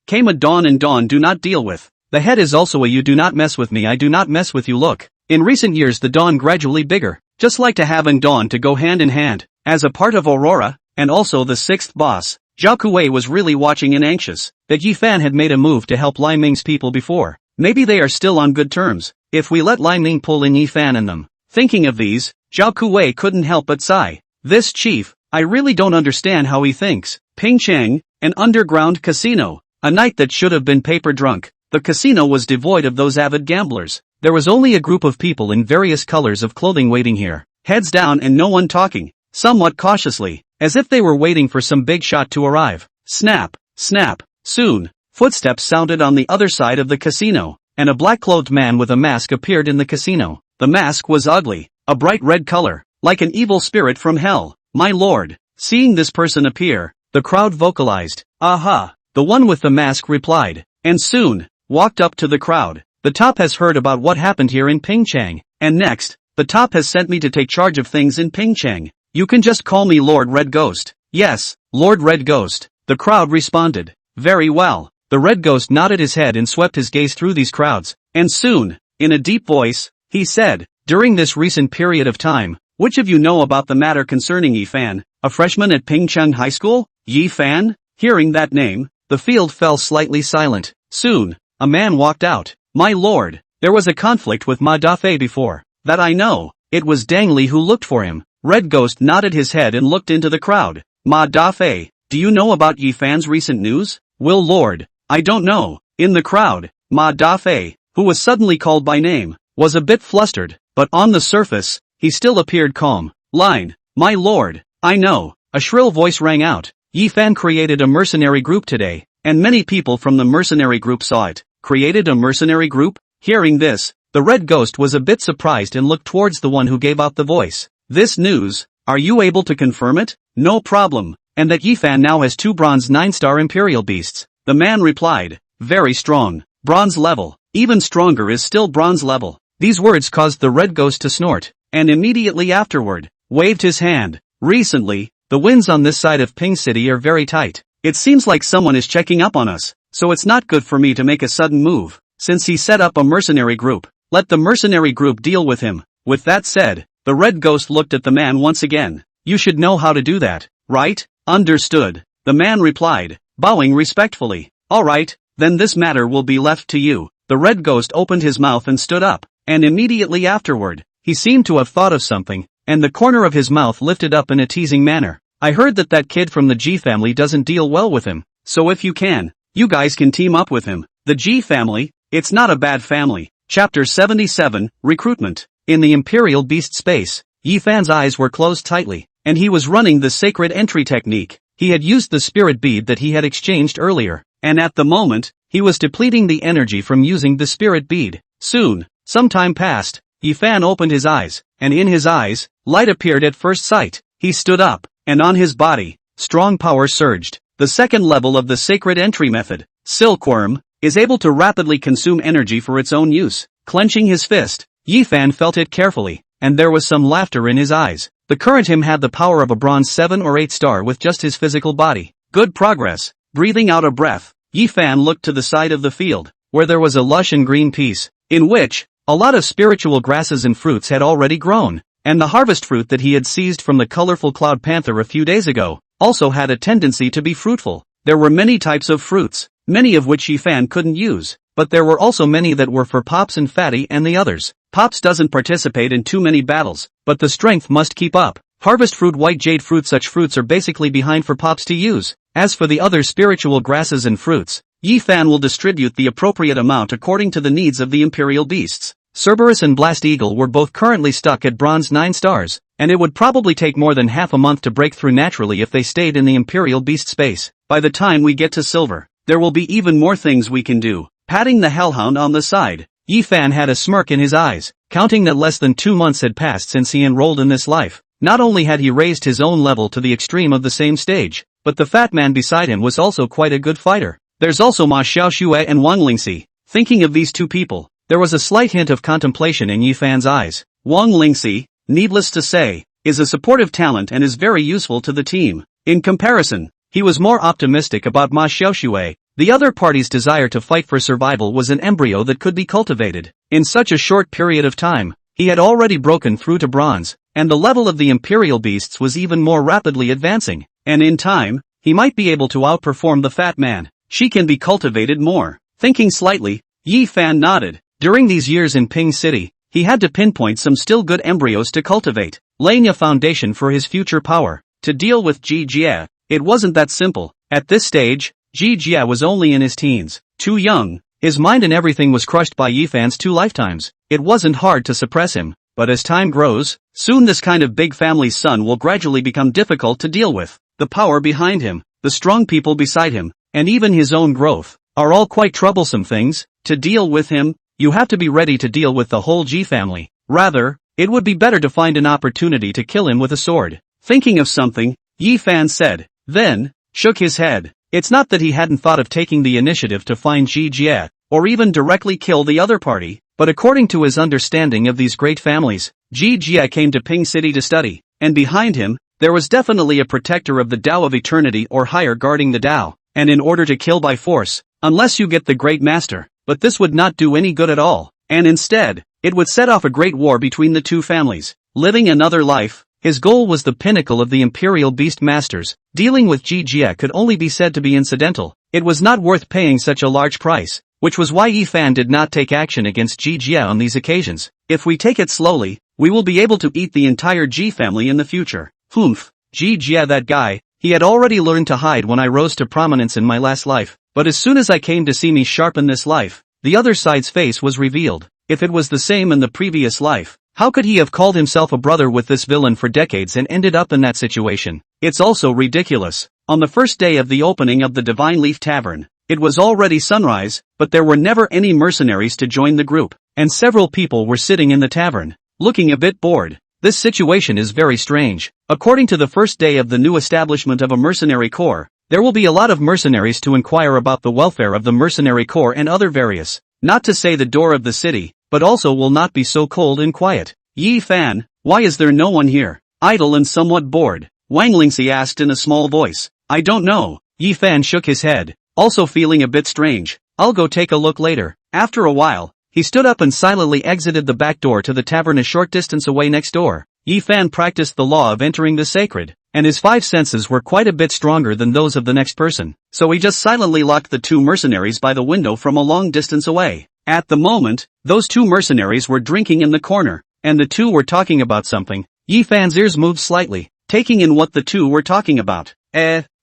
came a dawn and dawn do not deal with. The head is also a you do not mess with me I do not mess with you look. In recent years the dawn gradually bigger, just like to have and dawn to go hand in hand. As a part of Aurora, and also the 6th boss, Zhao Kuwei was really watching and anxious, that Yifan had made a move to help Lai Ming's people before. Maybe they are still on good terms, if we let Lai Ming pull in Yifan and them. Thinking of these, Zhao Kuwei couldn't help but sigh. This chief, I really don't understand how he thinks. Ping Cheng, an underground casino. A night that should have been paper drunk. The casino was devoid of those avid gamblers. There was only a group of people in various colors of clothing waiting here. Heads down and no one talking. Somewhat cautiously, as if they were waiting for some big shot to arrive. Snap, snap. Soon, footsteps sounded on the other side of the casino, and a black-clothed man with a mask appeared in the casino. The mask was ugly, a bright red color, like an evil spirit from hell. My lord. Seeing this person appear, the crowd vocalized. Aha. The one with the mask replied, and soon, walked up to the crowd. The top has heard about what happened here in Pingchang, and next, the top has sent me to take charge of things in Pingchang. You can just call me Lord Red Ghost. Yes, Lord Red Ghost. The crowd responded. Very well. The Red Ghost nodded his head and swept his gaze through these crowds, and soon, in a deep voice, he said, during this recent period of time, which of you know about the matter concerning Yifan, a freshman at Pingchang High School? Yifan? Hearing that name, the field fell slightly silent. Soon, a man walked out. My lord, there was a conflict with Ma Dafei before. That I know. It was Dang Li who looked for him. Red Ghost nodded his head and looked into the crowd. Ma Dafei, do you know about Yifan's recent news? Will Lord, I don't know. In the crowd, Ma Dafei, who was suddenly called by name, was a bit flustered, but on the surface, he still appeared calm. Line, my lord, I know, a shrill voice rang out. Yi Fan created a mercenary group today, and many people from the mercenary group saw it. Created a mercenary group? Hearing this, the red ghost was a bit surprised and looked towards the one who gave out the voice. This news, are you able to confirm it? No problem, and that Yi Fan now has 2 bronze 9-star imperial beasts. The man replied, very strong, bronze level, even stronger is still bronze level. These words caused the red ghost to snort, and immediately afterward, waved his hand. Recently, the winds on this side of Ping City are very tight. It seems like someone is checking up on us, so it's not good for me to make a sudden move. Since he set up a mercenary group, let the mercenary group deal with him. With that said, the red ghost looked at the man once again. You should know how to do that, right? Understood. The man replied, bowing respectfully. Alright, then this matter will be left to you. The red ghost opened his mouth and stood up, and immediately afterward, he seemed to have thought of something, and the corner of his mouth lifted up in a teasing manner. I heard that kid from the G family doesn't deal well with him, so if you can, you guys can team up with him. The G family, it's not a bad family. Chapter 77, Recruitment. In the Imperial Beast space, Yi Fan's eyes were closed tightly, and he was running the sacred entry technique. He had used the spirit bead that he had exchanged earlier, and at the moment, he was depleting the energy from using the spirit bead. Soon, some time passed, Yi Fan opened his eyes, and in his eyes, light appeared at first sight. He stood up, and on his body, strong power surged. The second level of the sacred entry method, Silkworm, is able to rapidly consume energy for its own use. Clenching his fist, Yi Fan felt it carefully, and there was some laughter in his eyes. The current him had the power of a bronze 7 or 8 star with just his physical body. Good progress. Breathing out a breath, Yi Fan looked to the side of the field, where there was a lush and green piece, in which a lot of spiritual grasses and fruits had already grown, and the harvest fruit that he had seized from the colorful cloud panther a few days ago also had a tendency to be fruitful. There were many types of fruits, many of which Yi Fan couldn't use, but there were also many that were for Pops and Fatty and the others. Pops doesn't participate in too many battles, but the strength must keep up. Harvest fruit, white jade fruit, such fruits are basically behind for Pops to use. As for the other spiritual grasses and fruits, Yi Fan will distribute the appropriate amount according to the needs of the imperial beasts. Cerberus and Blast Eagle were both currently stuck at bronze 9 stars, and it would probably take more than half a month to break through naturally if they stayed in the imperial beast space. By the time we get to silver, there will be even more things we can do. Patting the hellhound on the side, Yi Fan had a smirk in his eyes, counting that less than 2 months had passed since he enrolled in this life. Not only had he raised his own level to the extreme of the same stage, but the fat man beside him was also quite a good fighter. There's also Ma Xiaoxue and Wang Lingxi. Thinking of these two people, there was a slight hint of contemplation in Yi Fan's eyes. Wang Lingxi, needless to say, is a supportive talent and is very useful to the team. In comparison, he was more optimistic about Ma Xiaoxue. The other party's desire to fight for survival was an embryo that could be cultivated. In such a short period of time, he had already broken through to bronze, and the level of the imperial beasts was even more rapidly advancing, and in time, he might be able to outperform the fat man. She can be cultivated more. Thinking slightly, Yi Fan nodded. During these years in Ping City, he had to pinpoint some still good embryos to cultivate, laying a foundation for his future power. To deal with Ji Jie, it wasn't that simple. At this stage, Ji Jie was only in his teens, too young. His mind and everything was crushed by Yi Fan's 2 lifetimes. It wasn't hard to suppress him, but as time grows, soon this kind of big family's son will gradually become difficult to deal with. The power behind him, the strong people beside him, and even his own growth, are all quite troublesome things. To deal with him, you have to be ready to deal with the whole Ji family. Rather, it would be better to find an opportunity to kill him with a sword. Thinking of something, Yi Fan said, then, shook his head. It's not that he hadn't thought of taking the initiative to find Ji Jie, or even directly kill the other party, but according to his understanding of these great families, Ji Jie came to Ping City to study, and behind him, there was definitely a protector of the Tao of Eternity or higher guarding the Tao, and in order to kill by force, unless you get the Great Master, but this would not do any good at all, and instead, it would set off a great war between the two families. Living another life, his goal was the pinnacle of the Imperial Beast Masters. Dealing with Ji Jie could only be said to be incidental. It was not worth paying such a large price, which was why Yi Fan did not take action against Ji Jie on these occasions. If we take it slowly, we will be able to eat the entire Ji family in the future. Humph, Ji Jie, that guy, he had already learned to hide when I rose to prominence in my last life, but as soon as I came to see me sharpen this life, the other side's face was revealed. If it was the same in the previous life, how could he have called himself a brother with this villain for decades and ended up in that situation? It's also ridiculous. On the first day of the opening of the Divine Leaf Tavern, it was already sunrise, but there were never any mercenaries to join the group, and several people were sitting in the tavern, looking a bit bored. This situation is very strange. According to the first day of the new establishment of a mercenary corps, there will be a lot of mercenaries to inquire about the welfare of the mercenary corps and other various, not to say the door of the city, but also will not be so cold and quiet. Yi Fan, why is there no one here? Idle and somewhat bored, Wang Lingxi asked in a small voice. I don't know. Yi Fan shook his head, also feeling a bit strange. I'll go take a look later. After a while, he stood up and silently exited the back door to the tavern a short distance away next door. Yi Fan practiced the law of entering the sacred, and his five senses were quite a bit stronger than those of the next person, so he just silently locked the two mercenaries by the window from a long distance away. At the moment, those two mercenaries were drinking in the corner, and the two were talking about something. Yi Fan's ears moved slightly, taking in what the two were talking about.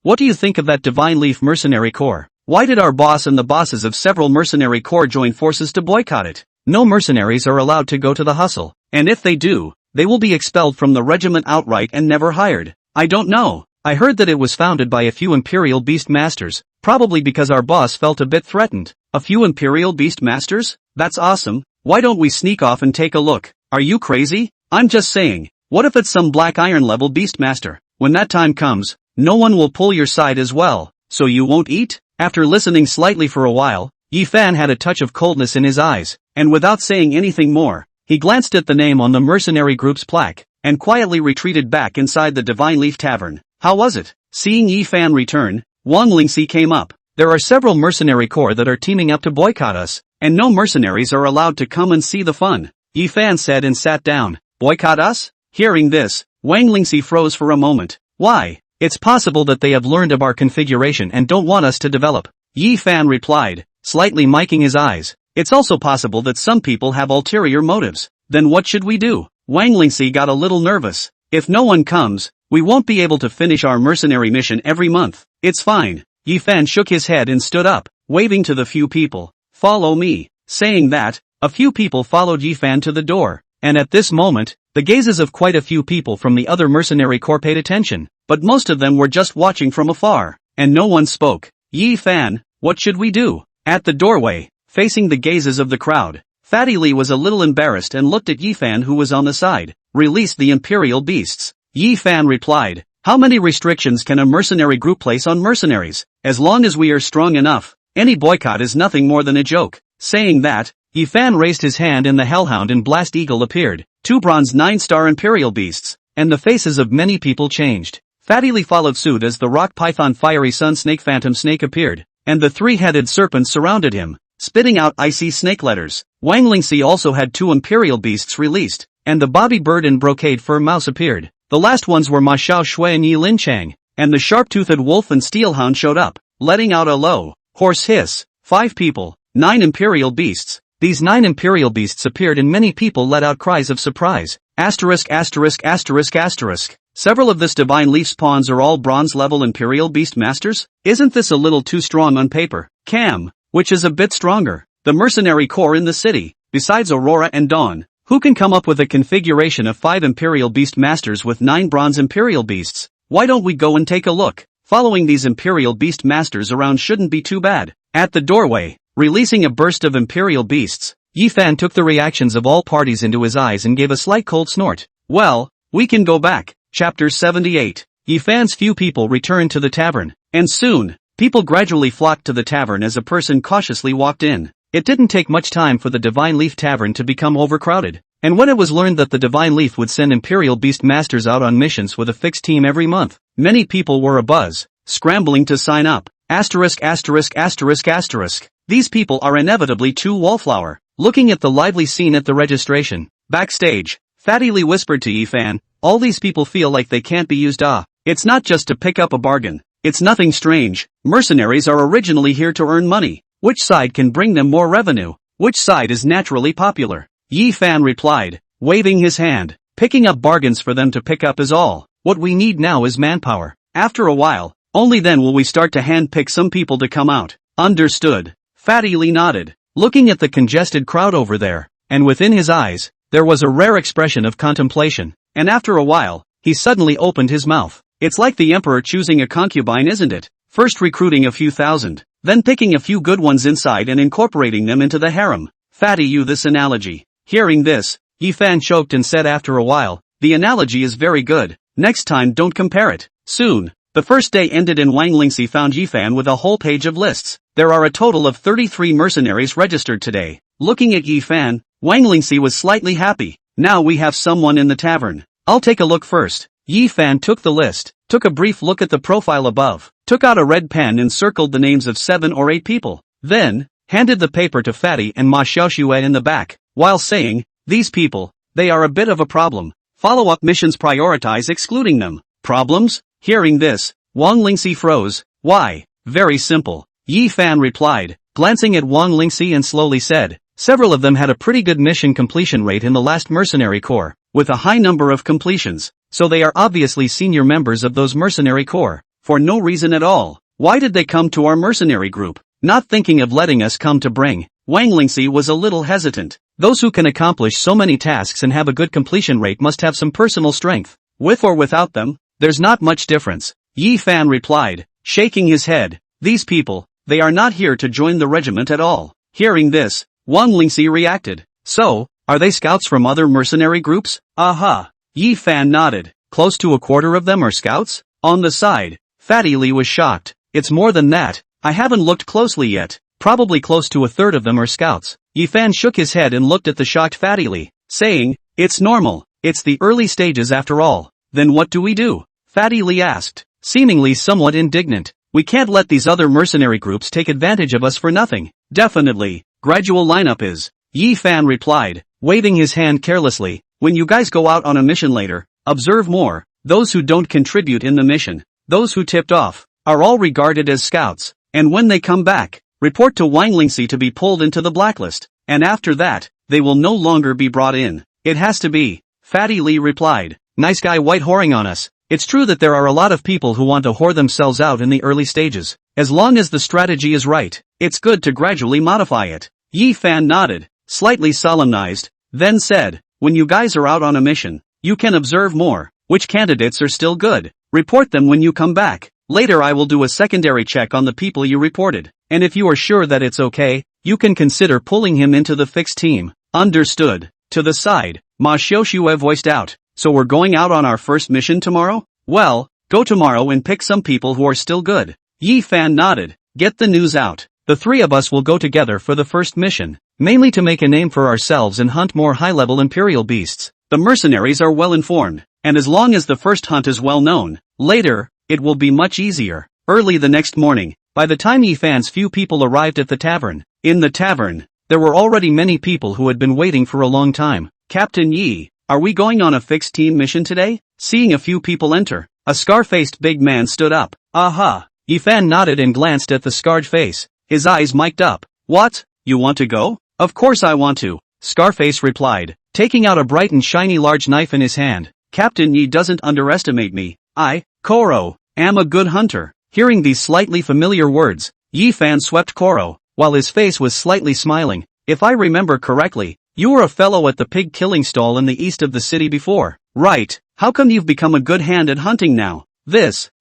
What do you think of that Divine Leaf Mercenary Corps? Why did our boss and the bosses of several mercenary corps join forces to boycott it? No mercenaries are allowed to go to the hustle, and if they do, they will be expelled from the regiment outright and never hired. I don't know. I heard that it was founded by a few Imperial Beast Masters, probably because our boss felt a bit threatened. A few Imperial Beast Masters? That's awesome. Why don't we sneak off and take a look? Are you crazy? I'm just saying, what if it's some Black Iron level Beast Master? When that time comes, no one will pull your side as well, so you won't eat? After listening slightly for a while, Yi Fan had a touch of coldness in his eyes, and without saying anything more, he glanced at the name on the mercenary group's plaque, and quietly retreated back inside the Divine Leaf Tavern. How was it? Seeing Yi Fan return, Wang Lingxi came up. There are several mercenary corps that are teaming up to boycott us, and no mercenaries are allowed to come and see the fun, Yi Fan said and sat down. Boycott us? Hearing this, Wang Lingxi froze for a moment. Why? It's possible that they have learned of our configuration and don't want us to develop, Yi Fan replied, slightly miking his eyes. It's also possible that some people have ulterior motives. Then what should we do? Wang Lingxi got a little nervous. If no one comes, we won't be able to finish our mercenary mission every month. It's fine. Yi Fan shook his head and stood up, waving to the few people. Follow me. Saying that, a few people followed Yi Fan to the door, and at this moment, the gazes of quite a few people from the other mercenary corps paid attention, but most of them were just watching from afar, and no one spoke. Yi Fan, what should we do? At the doorway, facing the gazes of the crowd, Fatty Lee was a little embarrassed and looked at Yi Fan who was on the side. Release the Imperial Beasts. Yi Fan replied, how many restrictions can a mercenary group place on mercenaries? As long as we are strong enough, any boycott is nothing more than a joke. Saying that, Yi Fan raised his hand and the Hellhound and Blast Eagle appeared, two bronze 9-star Imperial Beasts, and the faces of many people changed. Fatty Lee followed suit as the Rock Python Fiery Sun Snake Phantom Snake appeared, and the three-headed serpent surrounded him, spitting out icy snake letters. Wang Lingxi also had two Imperial Beasts released, and the Bobby Bird and Brocade Fur Mouse appeared. The last ones were Ma Xiao Shui and Yi Lin Chang, and the Sharp-Toothed Wolf and Steelhound showed up, letting out a low, hoarse hiss. 5 people, 9 Imperial Beasts. These 9 Imperial Beasts appeared and many people let out cries of surprise. Asterisk asterisk asterisk asterisk. Several of this Divine Leaf spawns are all bronze-level Imperial Beast Masters? Isn't this a little too strong on paper? Cam, which is a bit stronger? The mercenary corps in the city, besides Aurora and Dawn, who can come up with a configuration of 5 Imperial Beast Masters with 9 bronze Imperial Beasts? Why don't we go and take a look? Following these Imperial Beast Masters around shouldn't be too bad. At the doorway, releasing a burst of Imperial Beasts, Yi Fan took the reactions of all parties into his eyes and gave a slight cold snort. Well, we can go back. Chapter 78. Yi Fan's few people returned to the tavern, and soon, people gradually flocked to the tavern as a person cautiously walked in. It didn't take much time for the Divine Leaf Tavern to become overcrowded, and when it was learned that the Divine Leaf would send Imperial Beast Masters out on missions with a fixed team every month, many people were abuzz, scrambling to sign up. Asterisk asterisk asterisk asterisk. These people are inevitably too wallflower. Looking at the lively scene at the registration, backstage, Fatty Lee whispered to Yi Fan, all these people feel like they can't be used. It's not just to pick up a bargain. It's nothing strange. Mercenaries are originally here to earn money. Which side can bring them more revenue? Which side is naturally popular? Yi Fan replied, waving his hand. Picking up bargains for them to pick up is all. What we need now is manpower. After a while, only then will we start to handpick some people to come out. Understood. Fatty Lee nodded. looking at the congested crowd over there, and within his eyes, there was a rare expression of contemplation, and after a while, he suddenly opened his mouth. It's like the emperor choosing a concubine, isn't it? First recruiting a few thousand, then picking a few good ones inside and incorporating them into the harem. Fatty you this analogy. Hearing this, Yi Fan choked and said after a while, the analogy is very good, next time don't compare it. Soon, the first day ended and Wang Lingxi found Yi Fan with a whole page of lists. There are a total of 33 mercenaries registered today. Looking at Yi Fan, Wang Lingxi was slightly happy. Now we have someone in the tavern. I'll take a look first. Yi Fan took the list, took a brief look at the profile above, took out a red pen and circled the names of 7 or 8 people, then handed the paper to Fatty and Ma Xiaoxue in the back, while saying, these people, they are a bit of a problem. Follow-up missions prioritize excluding them. Problems? Hearing this, Wang Lingxi froze. Why? Very simple. Yi Fan replied, glancing at Wang Lingxi and slowly said, several of them had a pretty good mission completion rate in the last mercenary corps, with a high number of completions, so they are obviously senior members of those mercenary corps, for no reason at all. Why did they come to our mercenary group? Not thinking of letting us come to bring. Wang Lingxi was a little hesitant. Those who can accomplish so many tasks and have a good completion rate must have some personal strength. With or without them, there's not much difference. Yi Fan replied, shaking his head. These people, they are not here to join the regiment at all. Hearing this, Wang Lingxi reacted. So, are they scouts from other mercenary groups? Aha. Yi Fan nodded. Close to a quarter of them are scouts? On the side, Fatty Li was shocked. It's more than that. I haven't looked closely yet. Probably close to a third of them are scouts. Yi Fan shook his head and looked at the shocked Fatty Li, saying, it's normal. It's the early stages after all. Then what do we do? Fatty Li asked, seemingly somewhat indignant. We can't let these other mercenary groups take advantage of us for nothing. Definitely. Gradual lineup is. Yi Fan replied, waving his hand carelessly. When you guys go out on a mission later, observe more. Those who don't contribute in the mission, those who tipped off, are all regarded as scouts. And when they come back, report to Wang Lingxi to be pulled into the blacklist. And after that, they will no longer be brought in. It has to be. Fatty Li replied. Nice guy white whoring on us. It's true that there are a lot of people who want to whore themselves out in the early stages. As long as the strategy is right, it's good to gradually modify it. Yi Fan nodded, slightly solemnized, then said, when you guys are out on a mission, you can observe more. Which candidates are still good? Report them when you come back. Later I will do a secondary check on the people you reported. And if you are sure that it's okay, you can consider pulling him into the fixed team. Understood. To the side, Ma Xiaoxue voiced out. So we're going out on our first mission tomorrow? Well, go tomorrow and pick some people who are still good. Yi Fan nodded. Get the news out. The 3 of us will go together for the first mission, mainly to make a name for ourselves and hunt more high-level imperial beasts. The mercenaries are well informed, and as long as the first hunt is well known, later, it will be much easier. Early the next morning, by the time Yi Fan's few people arrived at the tavern, in the tavern, there were already many people who had been waiting for a long time. Captain Yi, are we going on a fixed team mission today? Seeing a few people enter, a scar-faced big man stood up. Aha! Yi Fan nodded and glanced at the scarred face, his eyes mic'd up. What? You want to go? Of course I want to, Scarface replied, taking out a bright and shiny large knife in his hand. Captain Yi doesn't underestimate me. I, Koro, am a good hunter. Hearing these slightly familiar words, Yi Fan swept Koro, while his face was slightly smiling. If I remember correctly, you were a fellow at the pig killing stall in the east of the city before. Right, how come you've become a good hand at hunting now?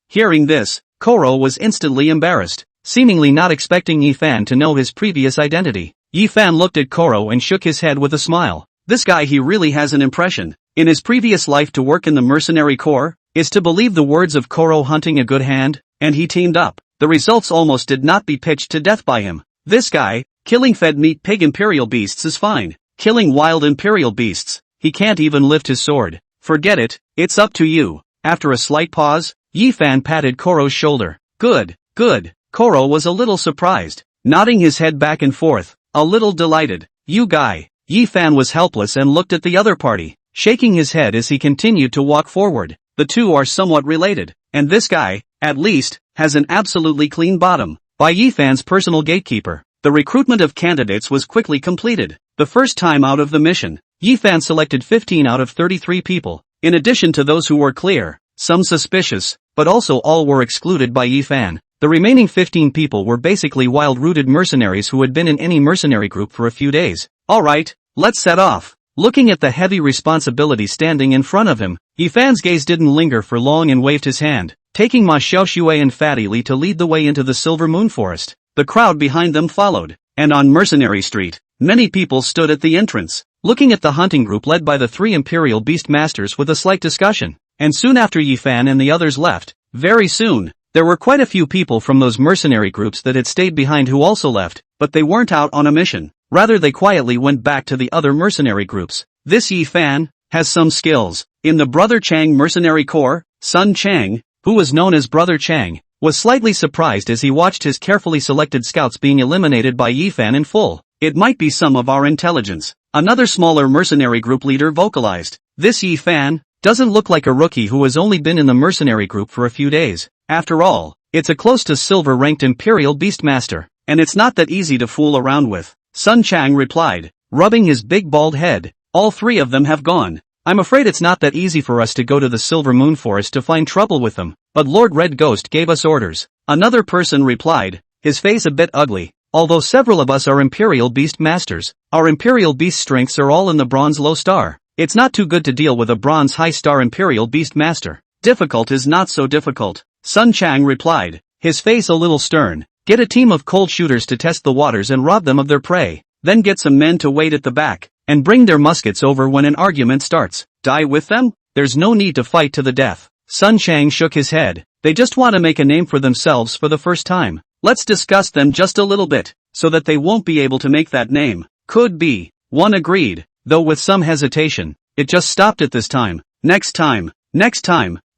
Hearing this, Koro was instantly embarrassed, seemingly not expecting Yi Fan to know his previous identity. Yi Fan looked at Koro and shook his head with a smile. This guy he really has an impression. In his previous life to work in the mercenary corps, is to believe the words of Koro hunting a good hand, and he teamed up. The results almost did not be pitched to death by him. This guy, killing fed meat pig imperial beasts is fine. Killing wild imperial beasts, he can't even lift his sword. Forget it, it's up to you. After a slight pause, Yi Fan patted Koro's shoulder. Good, good. Koro was a little surprised, nodding his head back and forth, a little delighted. You guy. Yi Fan was helpless and looked at the other party, shaking his head as he continued to walk forward. The two are somewhat related, and this guy, at least, has an absolutely clean bottom. By Yi Fan's personal gatekeeper, the recruitment of candidates was quickly completed. The first time out of the mission, Yi Fan selected 15 out of 33 people, in addition to those who were clear, some suspicious, but also all were excluded by Yi Fan. The remaining 15 people were basically wild-rooted mercenaries who had been in any mercenary group for a few days. Alright, let's set off. Looking at the heavy responsibility standing in front of him, Yifan's gaze didn't linger for long and waved his hand, taking Ma Xiaoxue and Fatty Li to lead the way into the Silver Moon Forest. The crowd behind them followed, and on Mercenary Street, many people stood at the entrance, looking at the hunting group led by the 3 Imperial Beast Masters with a slight discussion. And soon after Yifan and the others left, very soon, there were quite a few people from those mercenary groups that had stayed behind who also left, but they weren't out on a mission. Rather, they quietly went back to the other mercenary groups. This Yifan has some skills. In the Brother Chang Mercenary Corps, Sun Chang, who was known as Brother Chang, was slightly surprised as he watched his carefully selected scouts being eliminated by Yifan in full. It might be some of our intelligence. Another smaller mercenary group leader vocalized. This Yifan doesn't look like a rookie who has only been in the mercenary group for a few days. After all, it's a close to silver-ranked Imperial Beastmaster, and it's not that easy to fool around with. Sun Chang replied, rubbing his big bald head. All 3 of them have gone. I'm afraid it's not that easy for us to go to the Silver Moon Forest to find trouble with them, but Lord Red Ghost gave us orders. Another person replied, his face a bit ugly. Although several of us are Imperial Beast Masters, our Imperial Beast strengths are all in the Bronze Low Star. It's not too good to deal with a Bronze High Star Imperial Beast Master. Difficult is not so difficult. Sun Chang replied, his face a little stern. Get a team of cold shooters to test the waters and rob them of their prey. Then get some men to wait at the back, and bring their muskets over when an argument starts. Die with them? There's no need to fight to the death. Sun Chang shook his head. They just want to make a name for themselves for the first time. Let's discuss them just a little bit, so that they won't be able to make that name. Could be. One agreed, though with some hesitation. It just stopped at this time. Next time,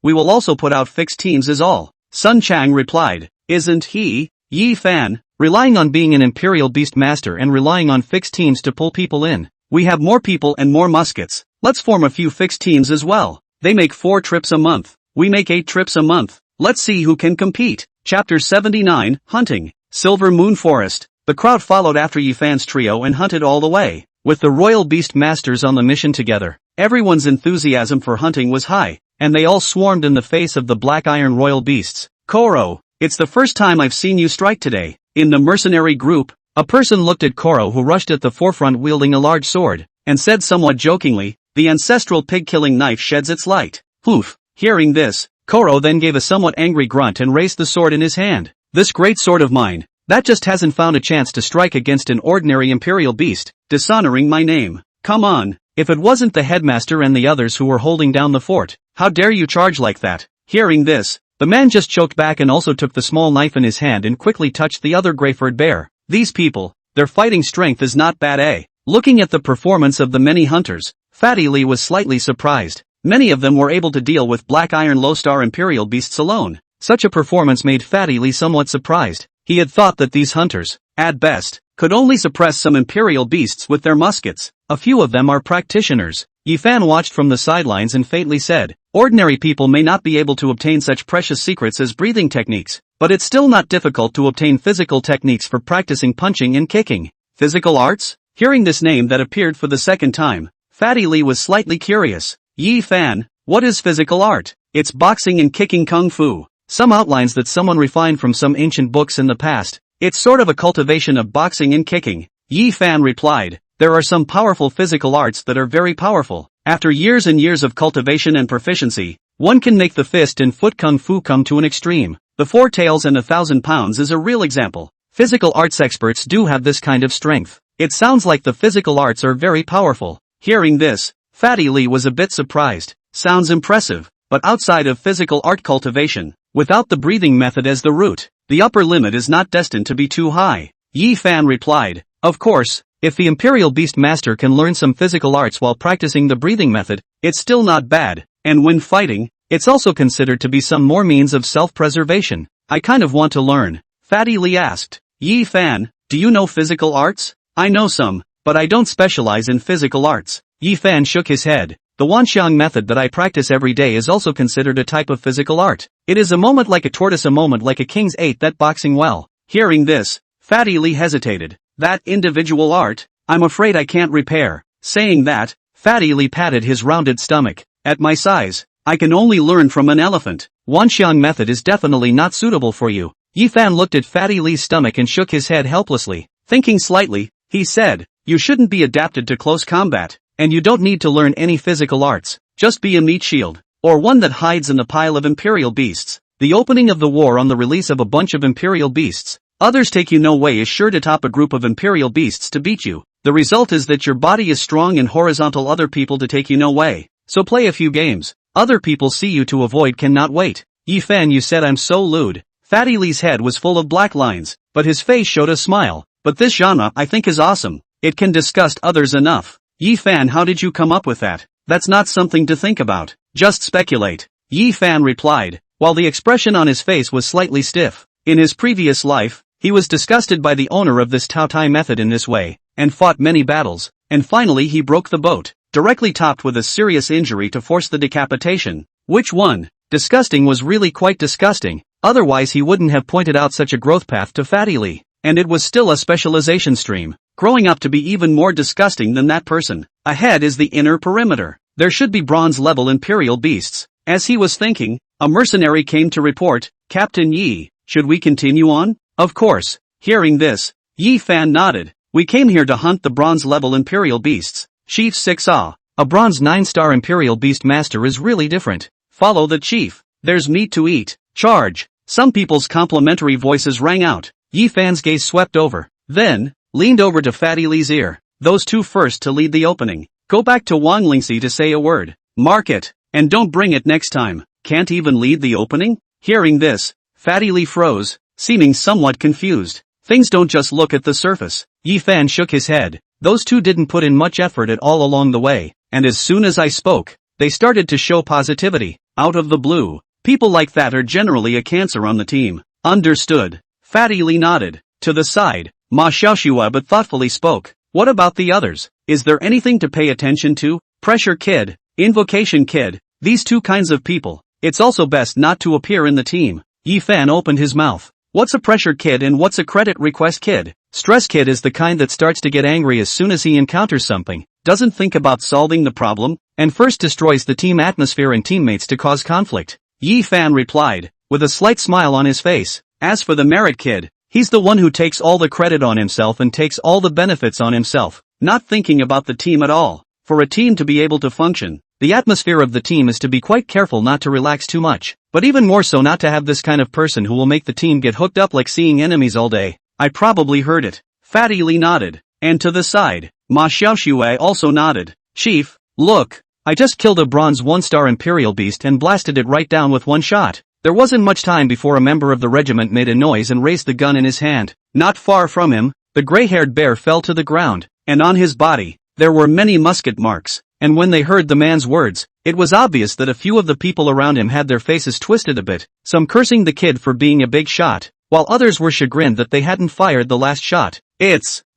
we will also put out fixed teams is all. Sun Chang replied. Isn't he, Yifan, relying on being an Imperial Beast Master and relying on fixed teams to pull people in? We have more people and more muskets. Let's form a few fixed teams as well. They make 4 trips a month. We make 8 trips a month. Let's see who can compete. Chapter 79, Hunting. Silver Moon Forest. The crowd followed after Yifan's trio and hunted all the way. With the Royal Beast Masters on the mission together, everyone's enthusiasm for hunting was high, and they all swarmed in the face of the Black Iron Royal Beasts. Koro, it's the first time I've seen you strike today. In the mercenary group, a person looked at Koro who rushed at the forefront wielding a large sword, and said somewhat jokingly, the ancestral pig-killing knife sheds its light. Poof. Hearing this, Koro then gave a somewhat angry grunt and raised the sword in his hand. This great sword of mine, that just hasn't found a chance to strike against an ordinary Imperial beast, dishonoring my name. Come on, if it wasn't the headmaster and the others who were holding down the fort, how dare you charge like that? Hearing this, the man just choked back and also took the small knife in his hand and quickly touched the other Greyford bear. These people, their fighting strength is not bad, eh? Looking at the performance of the many hunters, Fatty Lee was slightly surprised. Many of them were able to deal with Black Iron Low-Star Imperial beasts alone. Such a performance made Fatty Lee somewhat surprised. He had thought that these hunters, at best, could only suppress some Imperial beasts with their muskets. A few of them are practitioners. Yifan watched from the sidelines and faintly said, ordinary people may not be able to obtain such precious secrets as breathing techniques, but it's still not difficult to obtain physical techniques for practicing punching and kicking. Physical arts? Hearing this name that appeared for the second time, Fatty Lee was slightly curious. Yifan, what is physical art? It's boxing and kicking kung fu. Some outlines that someone refined from some ancient books in the past. It's sort of a cultivation of boxing and kicking. Yifan replied, there are some powerful physical arts that are very powerful. After years and years of cultivation and proficiency, one can make the fist and foot kung fu come to an extreme. The 4 tails and 1,000 pounds is a real example. Physical arts experts do have this kind of strength. It sounds like the physical arts are very powerful. Hearing this, Fatty Lee was a bit surprised. Sounds impressive, but outside of physical art cultivation, without the breathing method as the root, the upper limit is not destined to be too high. Yifan replied, of course, if the Imperial Beast Master can learn some physical arts while practicing the breathing method, it's still not bad, and when fighting, it's also considered to be some more means of self-preservation. I kind of want to learn. Fatty Lee asked. Yifan, do you know physical arts? I know some, but I don't specialize in physical arts. Yifan shook his head. The Wanxiang method that I practice every day is also considered a type of physical art. It is a moment like a tortoise, a moment like a king's 8 that boxing well. Hearing this, Fatty Lee hesitated. That individual art, I'm afraid I can't repair. Saying that, Fatty Lee patted his rounded stomach. At my size, I can only learn from an elephant. Wanxiang method is definitely not suitable for you. Yi Fan looked at Fatty Lee's stomach and shook his head helplessly. Thinking slightly, he said, "You shouldn't be adapted to close combat, and you don't need to learn any physical arts. Just be a meat shield, or one that hides in the pile of Imperial beasts. The opening of the war on the release of a bunch of Imperial beasts. Others take you no way is sure to top a group of Imperial beasts to beat you. The result is that your body is strong and horizontal other people to take you no way. So play a few games. Other people see you to avoid cannot wait." "Yi Fan, you said I'm so lewd." Fatty Lee's head was full of black lines, but his face showed a smile. "But this genre I think is awesome. It can disgust others enough." "Yi Fan, how did you come up with that? That's not something to think about. Just speculate." Yi Fan replied, while the expression on his face was slightly stiff. In his previous life, he was disgusted by the owner of this Tao Tai method in this way, and fought many battles, and finally he broke the boat, directly topped with a serious injury to force the decapitation. Which one? Disgusting was really quite disgusting, otherwise he wouldn't have pointed out such a growth path to Fatty Lee, and it was still a specialization stream, growing up to be even more disgusting than that person. Ahead is the inner perimeter. There should be bronze-level Imperial beasts. As he was thinking, a mercenary came to report, "Captain Yi, should we continue on?" "Of course." Hearing this, Yi Fan nodded. "We came here to hunt the bronze-level Imperial beasts." Chief 6A. A bronze 9-star Imperial Beast Master is really different. "Follow the chief. There's meat to eat. Charge." Some people's complimentary voices rang out. Yi Fan's gaze swept over, then leaned over to Fatty Lee's ear. "Those two first to lead the opening. Go back to Wang Lingxi to say a word. Mark it, and don't bring it next time." "Can't even lead the opening?" Hearing this, Fatty Lee froze, seeming somewhat confused. "Things don't just look at the surface." Yi Fan shook his head. "Those two didn't put in much effort at all along the way, and as soon as I spoke, they started to show positivity, out of the blue. People like that are generally a cancer on the team." "Understood." Fatty Lee nodded. To the side, Ma Xiaoxua but thoughtfully spoke. "What about the others? Is there anything to pay attention to? Pressure kid, invocation kid, these two kinds of people. It's also best not to appear in the team." Yi Fan opened his mouth. "What's a pressure kid and what's a credit request kid?" Stress kid is the kind that starts to get angry as soon as he encounters something, doesn't think about solving the problem, and first destroys the team atmosphere and teammates to cause conflict. Yi Fan replied, with a slight smile on his face. "As for the merit kid, he's the one who takes all the credit on himself and takes all the benefits on himself, not thinking about the team at all. For a team to be able to function, the atmosphere of the team is to be quite careful not to relax too much, but even more so not to have this kind of person who will make the team get hooked up like seeing enemies all day." "I probably heard it." Fatty Lee nodded, and to the side, Ma Xiaoxue also nodded. "Chief, look, I just killed a bronze 1-star Imperial Beast and blasted it right down with one shot." There wasn't much time before a member of the regiment made a noise and raised the gun in his hand. Not far from him, the gray-haired bear fell to the ground, and on his body, there were many musket marks, and when they heard the man's words, it was obvious that a few of the people around him had their faces twisted a bit, some cursing the kid for being a big shot, while others were chagrined that they hadn't fired the last shot.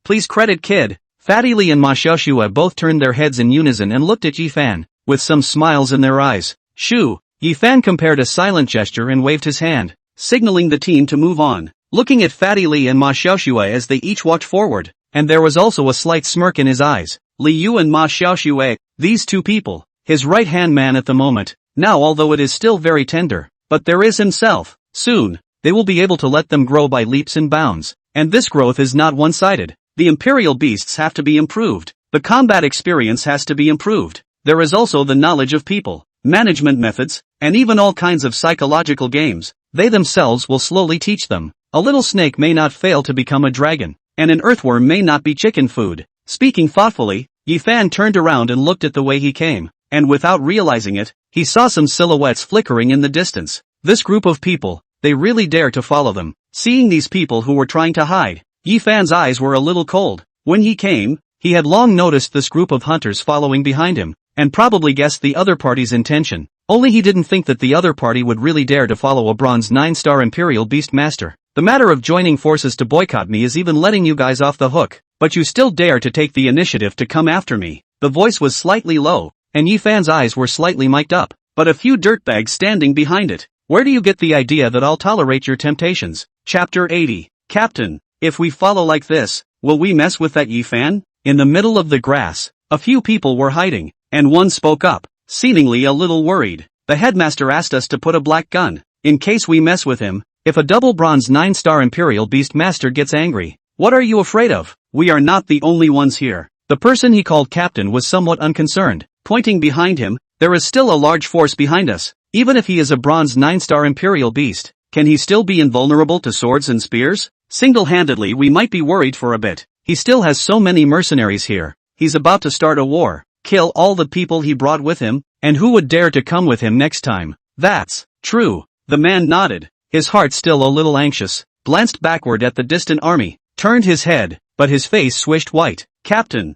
Please credit kid." Fatty Lee and Ma Xiaoxua both turned their heads in unison and looked at Yi Fan, with some smiles in their eyes. "Shoo." Yi Fan compared a silent gesture and waved his hand, signaling the team to move on, looking at Fatty Lee and Ma Xiaoxua as they each walked forward, and there was also a slight smirk in his eyes. Li Yu and Ma Xiaoxua, these two people, his right-hand man at the moment, now although it is still very tender, but there is himself. Soon, they will be able to let them grow by leaps and bounds, and this growth is not one-sided. The Imperial beasts have to be improved, the combat experience has to be improved, there is also the knowledge of people, management methods, and even all kinds of psychological games. They themselves will slowly teach them. A little snake may not fail to become a dragon, and an earthworm may not be chicken food. Speaking thoughtfully, Yi Fan turned around and looked at the way he came, and without realizing it, he saw some silhouettes flickering in the distance. This group of people, they really dare to follow them. Seeing these people who were trying to hide, Yi Fan's eyes were a little cold. When he came, he had long noticed this group of hunters following behind him, and probably guessed the other party's intention. Only he didn't think that the other party would really dare to follow a bronze 9-star Imperial Beast Master. "The matter of joining forces to boycott me is even letting you guys off the hook, but you still dare to take the initiative to come after me." The voice was slightly low, and Yi Fan's eyes were slightly mic'd up, but a few dirtbags standing behind it. "Where do you get the idea that I'll tolerate your temptations?" Chapter 80. Captain, if we follow like this, will we mess with that Yi Fan? In the middle of the grass, a few people were hiding, and one spoke up, seemingly a little worried. "The headmaster asked us to put a black gun, in case we mess with him, If a double bronze 9-star Imperial Beast Master gets angry, what are you afraid of? We are not the only ones here. The person he called captain was somewhat unconcerned, pointing behind him. There is still a large force behind us. Even if he is a bronze 9-star Imperial Beast, can he still be invulnerable to swords and spears? Single-handedly we might be worried for a bit. He still has so many mercenaries here. He's about to start a war, kill all the people he brought with him, and who would dare to come with him next time? That's true. The man nodded, his heart still a little anxious, glanced backward at the distant army, turned his head, but his face swished white. Captain,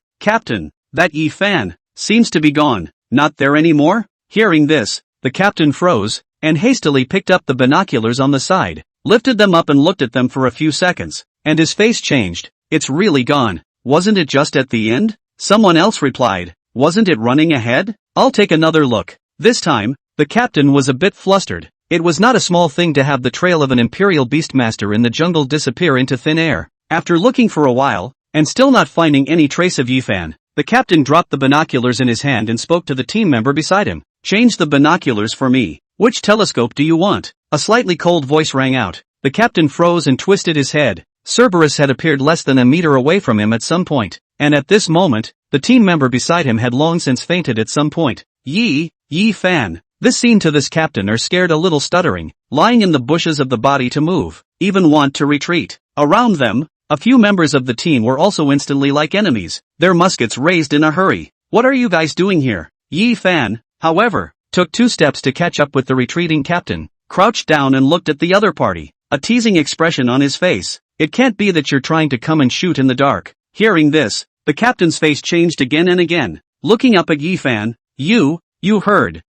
that Yi Fan seems to be gone, not there anymore? Hearing this, the captain froze, and hastily picked up the binoculars on the side, lifted them up and looked at them for a few seconds, and his face changed. It's really gone. Wasn't it just at the end? Someone else replied. Wasn't it running ahead? I'll take another look. This time, the captain was a bit flustered. It was not a small thing to have the trail of an Imperial Beastmaster in the jungle disappear into thin air. After looking for a while, and still not finding any trace of Yi Fan, the captain dropped the binoculars in his hand and spoke to the team member beside him. Change the binoculars for me. Which telescope do you want? A slightly cold voice rang out. The captain froze and twisted his head. Cerberus had appeared less than a meter away from him at some point, and at this moment, the team member beside him had long since fainted at some point. Yi Fan. This seemed to this captain or scared a little stuttering, lying in the bushes of the body to move, even want to retreat. Around them, a few members of the team were also instantly like enemies, their muskets raised in a hurry. What are you guys doing here? Yi Fan, however, took 2 steps to catch up with the retreating captain, crouched down and looked at the other party, a teasing expression on his face. It can't be that you're trying to come and shoot in the dark. Hearing this, the captain's face changed again and again, looking up at Yi Fan. You heard.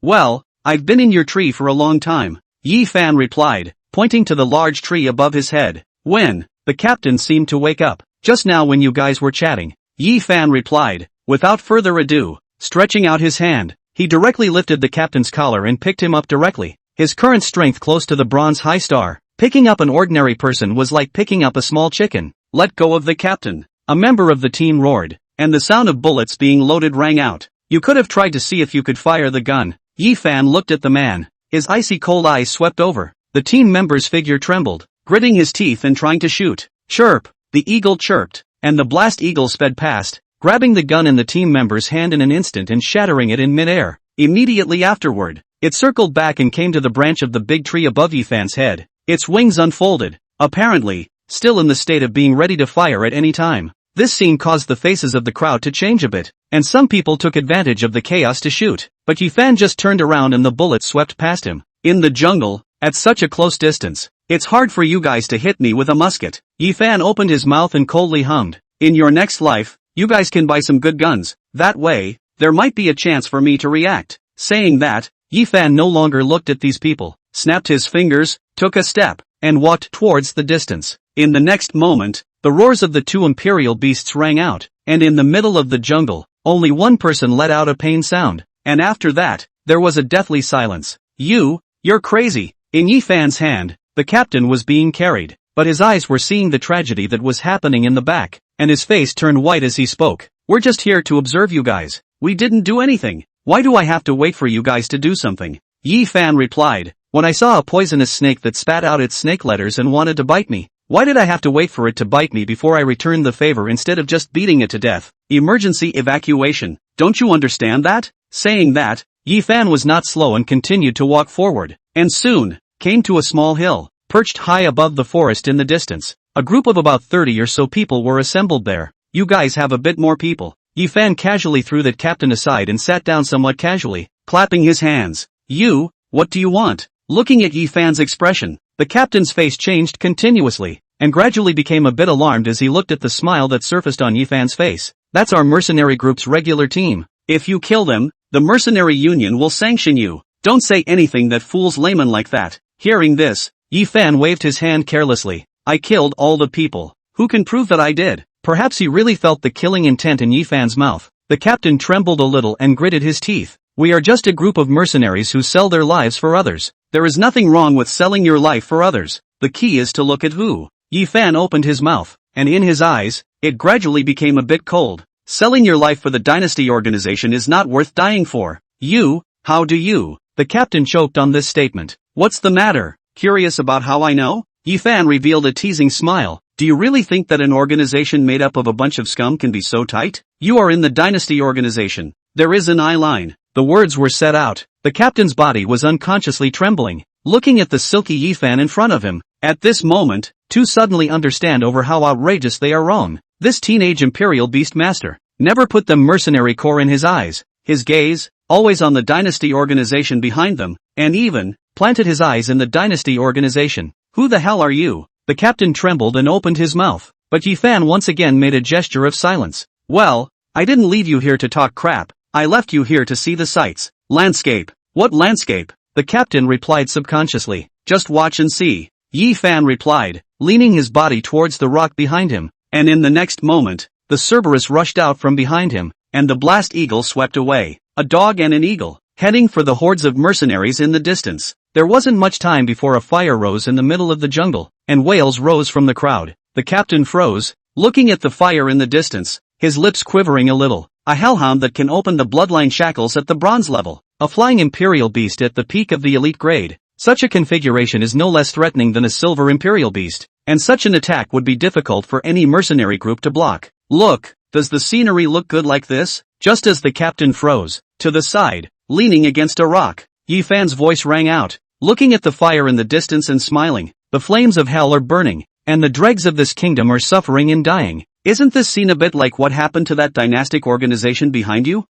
Well, I've been in your tree for a long time, Yi Fan replied, pointing to the large tree above his head. When? The captain seemed to wake up. Just now when you guys were chatting, Yi Fan replied, without further ado, stretching out his hand. He directly lifted the captain's collar and picked him up directly, his current strength close to the bronze high star. Picking up an ordinary person was like picking up a small chicken. Let go of the captain. A member of the team roared, and the sound of bullets being loaded rang out. You could have tried to see if you could fire the gun. Yi Fan looked at the man. His icy cold eyes swept over. The team member's figure trembled, gritting his teeth and trying to shoot. Chirp! The eagle chirped, and the blast eagle sped past, grabbing the gun in the team member's hand in an instant and shattering it in midair. Immediately afterward, it circled back and came to the branch of the big tree above Yi Fan's head. Its wings unfolded, apparently, still in the state of being ready to fire at any time. This scene caused the faces of the crowd to change a bit, and some people took advantage of the chaos to shoot. But Yi Fan just turned around and the bullet swept past him. In the jungle, at such a close distance, it's hard for you guys to hit me with a musket. Yi Fan opened his mouth and coldly hummed. In your next life, you guys can buy some good guns. That way, there might be a chance for me to react. Saying that, Yi Fan no longer looked at these people, snapped his fingers, took a step, and walked towards the distance. In the next moment, the roars of the 2 imperial beasts rang out, and in the middle of the jungle, only one person let out a pain sound, and after that, there was a deathly silence. You're crazy. In Yi Fan's hand, the captain was being carried, but his eyes were seeing the tragedy that was happening in the back, and his face turned white as he spoke. We're just here to observe you guys. We didn't do anything. Why do I have to wait for you guys to do something? Yi Fan replied, when I saw a poisonous snake that spat out its snake letters and wanted to bite me. Why did I have to wait for it to bite me before I returned the favor instead of just beating it to death? Emergency evacuation. Don't you understand that? Saying that, Yi Fan was not slow and continued to walk forward, and soon, came to a small hill, perched high above the forest in the distance. A group of about 30 or so people were assembled there. You guys have a bit more people. Yi Fan casually threw that captain aside and sat down somewhat casually, clapping his hands. What do you want? Looking at Yi Fan's expression, the captain's face changed continuously, and gradually became a bit alarmed as he looked at the smile that surfaced on Yi Fan's face. That's our mercenary group's regular team. If you kill them, the mercenary union will sanction you. Don't say anything that fools laymen like that. Hearing this, Yi Fan waved his hand carelessly. I killed all the people. Who can prove that I did? Perhaps he really felt the killing intent in Yi Fan's mouth. The captain trembled a little and gritted his teeth. We are just a group of mercenaries who sell their lives for others. There is nothing wrong with selling your life for others. The key is to look at who. Yi Fan opened his mouth, and in his eyes, it gradually became a bit cold. Selling your life for the dynasty organization is not worth dying for. How do you? The captain choked on this statement. What's the matter? Curious about how I know? Yi Fan revealed a teasing smile. Do you really think that an organization made up of a bunch of scum can be so tight? You are in the dynasty organization. There is an eye line. The words were set out. The captain's body was unconsciously trembling, looking at the silky Yi Fan in front of him. At this moment, two suddenly understand over how outrageous they are wrong. This teenage imperial beast master never put the mercenary core in his eyes. His gaze, always on the dynasty organization behind them, and even planted his eyes in the dynasty organization. Who the hell are you? The captain trembled and opened his mouth, but Yi Fan once again made a gesture of silence. Well, I didn't leave you here to talk crap. I left you here to see the sights. Landscape. What landscape? The captain replied subconsciously. Just watch and see. Yi Fan replied, leaning his body towards the rock behind him, and in the next moment, the Cerberus rushed out from behind him, and the blast eagle swept away. A dog and an eagle, heading for the hordes of mercenaries in the distance. There wasn't much time before a fire rose in the middle of the jungle, and wails rose from the crowd. The captain froze, looking at the fire in the distance, his lips quivering a little. A hellhound that can open the bloodline shackles at the bronze level. A flying imperial beast at the peak of the elite grade. Such a configuration is no less threatening than a silver imperial beast, and such an attack would be difficult for any mercenary group to block. Look, does the scenery look good like this? Just as the captain froze, to the side, leaning against a rock, Yi Fan's voice rang out, looking at the fire in the distance and smiling. The flames of hell are burning, and the dregs of this kingdom are suffering and dying. Isn't this scene a bit like what happened to that dynastic organization behind you?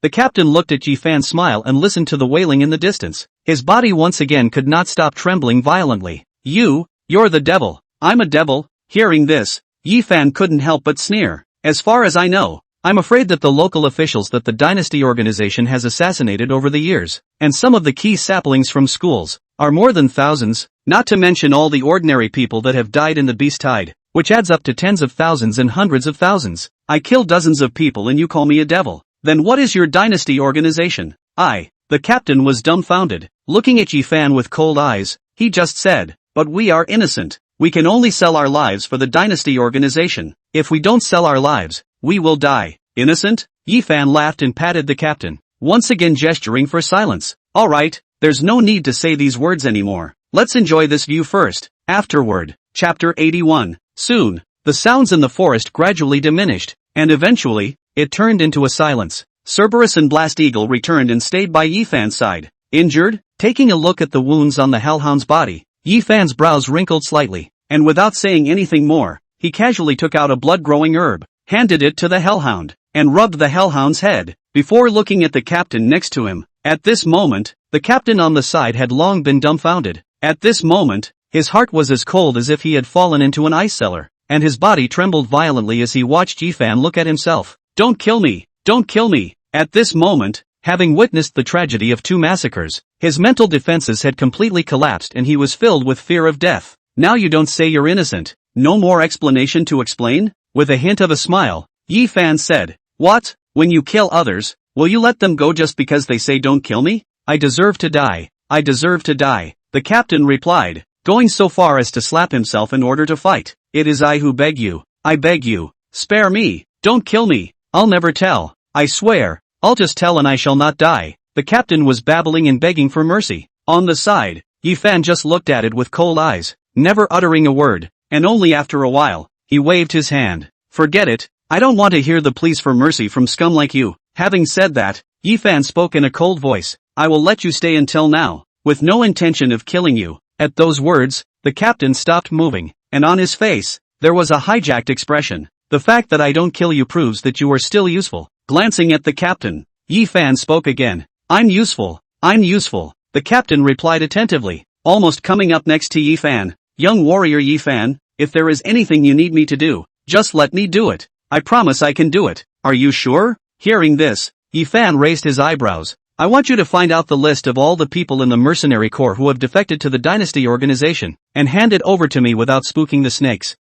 The captain looked at Yi Fan's smile and listened to the wailing in the distance. His body once again could not stop trembling violently. You're the devil. I'm a devil. Hearing this, Yi Fan couldn't help but sneer. As far as I know, I'm afraid that the local officials that the dynasty organization has assassinated over the years, and some of the key saplings from schools, are more than thousands, not to mention all the ordinary people that have died in the beast tide, which adds up to tens of thousands and hundreds of thousands. I killed dozens of people and you call me a devil. Then what is your dynasty organization? The captain was dumbfounded, looking at Yi Fan with cold eyes. He just said, but we are innocent. We can only sell our lives for the dynasty organization. If we don't sell our lives, we will die. Innocent? Yi Fan laughed and patted the captain, once again gesturing for silence. Alright, there's no need to say these words anymore. Let's enjoy this view first. Afterward. Chapter 81. Soon, the sounds in the forest gradually diminished, and eventually, it turned into a silence. Cerberus and Blast Eagle returned and stayed by Yi Fan's side. Injured? Taking a look at the wounds on the hellhound's body, Yi Fan's brows wrinkled slightly, and without saying anything more, he casually took out a blood-growing herb, handed it to the hellhound, and rubbed the hellhound's head, before looking at the captain next to him. At this moment, the captain on the side had long been dumbfounded. At this moment, his heart was as cold as if he had fallen into an ice cellar, and his body trembled violently as he watched Yi Fan look at himself. Don't kill me! Don't kill me! At this moment, having witnessed the tragedy of two massacres, his mental defenses had completely collapsed and he was filled with fear of death. Now you don't say you're innocent. No more explanation to explain? With a hint of a smile, Yi Fan said, What? When you kill others, will you let them go just because they say don't kill me? I deserve to die. I deserve to die. The captain replied, going so far as to slap himself in order to fight. It is I who beg you. I beg you. Spare me. Don't kill me. I'll never tell. I swear. I'll just tell and I shall not die. The captain was babbling and begging for mercy. On the side, Yi Fan just looked at it with cold eyes, never uttering a word, and only after a while, he waved his hand. Forget it. I don't want to hear the pleas for mercy from scum like you. Having said that, Yi Fan spoke in a cold voice. I will let you stay until now, with no intention of killing you. At those words, the captain stopped moving, and on his face, there was a hijacked expression. The fact that I don't kill you proves that you are still useful. Glancing at the captain, Yi Fan spoke again. I'm useful. I'm useful. The captain replied attentively, almost coming up next to Yi Fan. Young warrior Yi Fan, if there is anything you need me to do, just let me do it. I promise I can do it. Are you sure? Hearing this, Yi Fan raised his eyebrows. I want you to find out the list of all the people in the mercenary corps who have defected to the dynasty organization, and hand it over to me without spooking the snakes.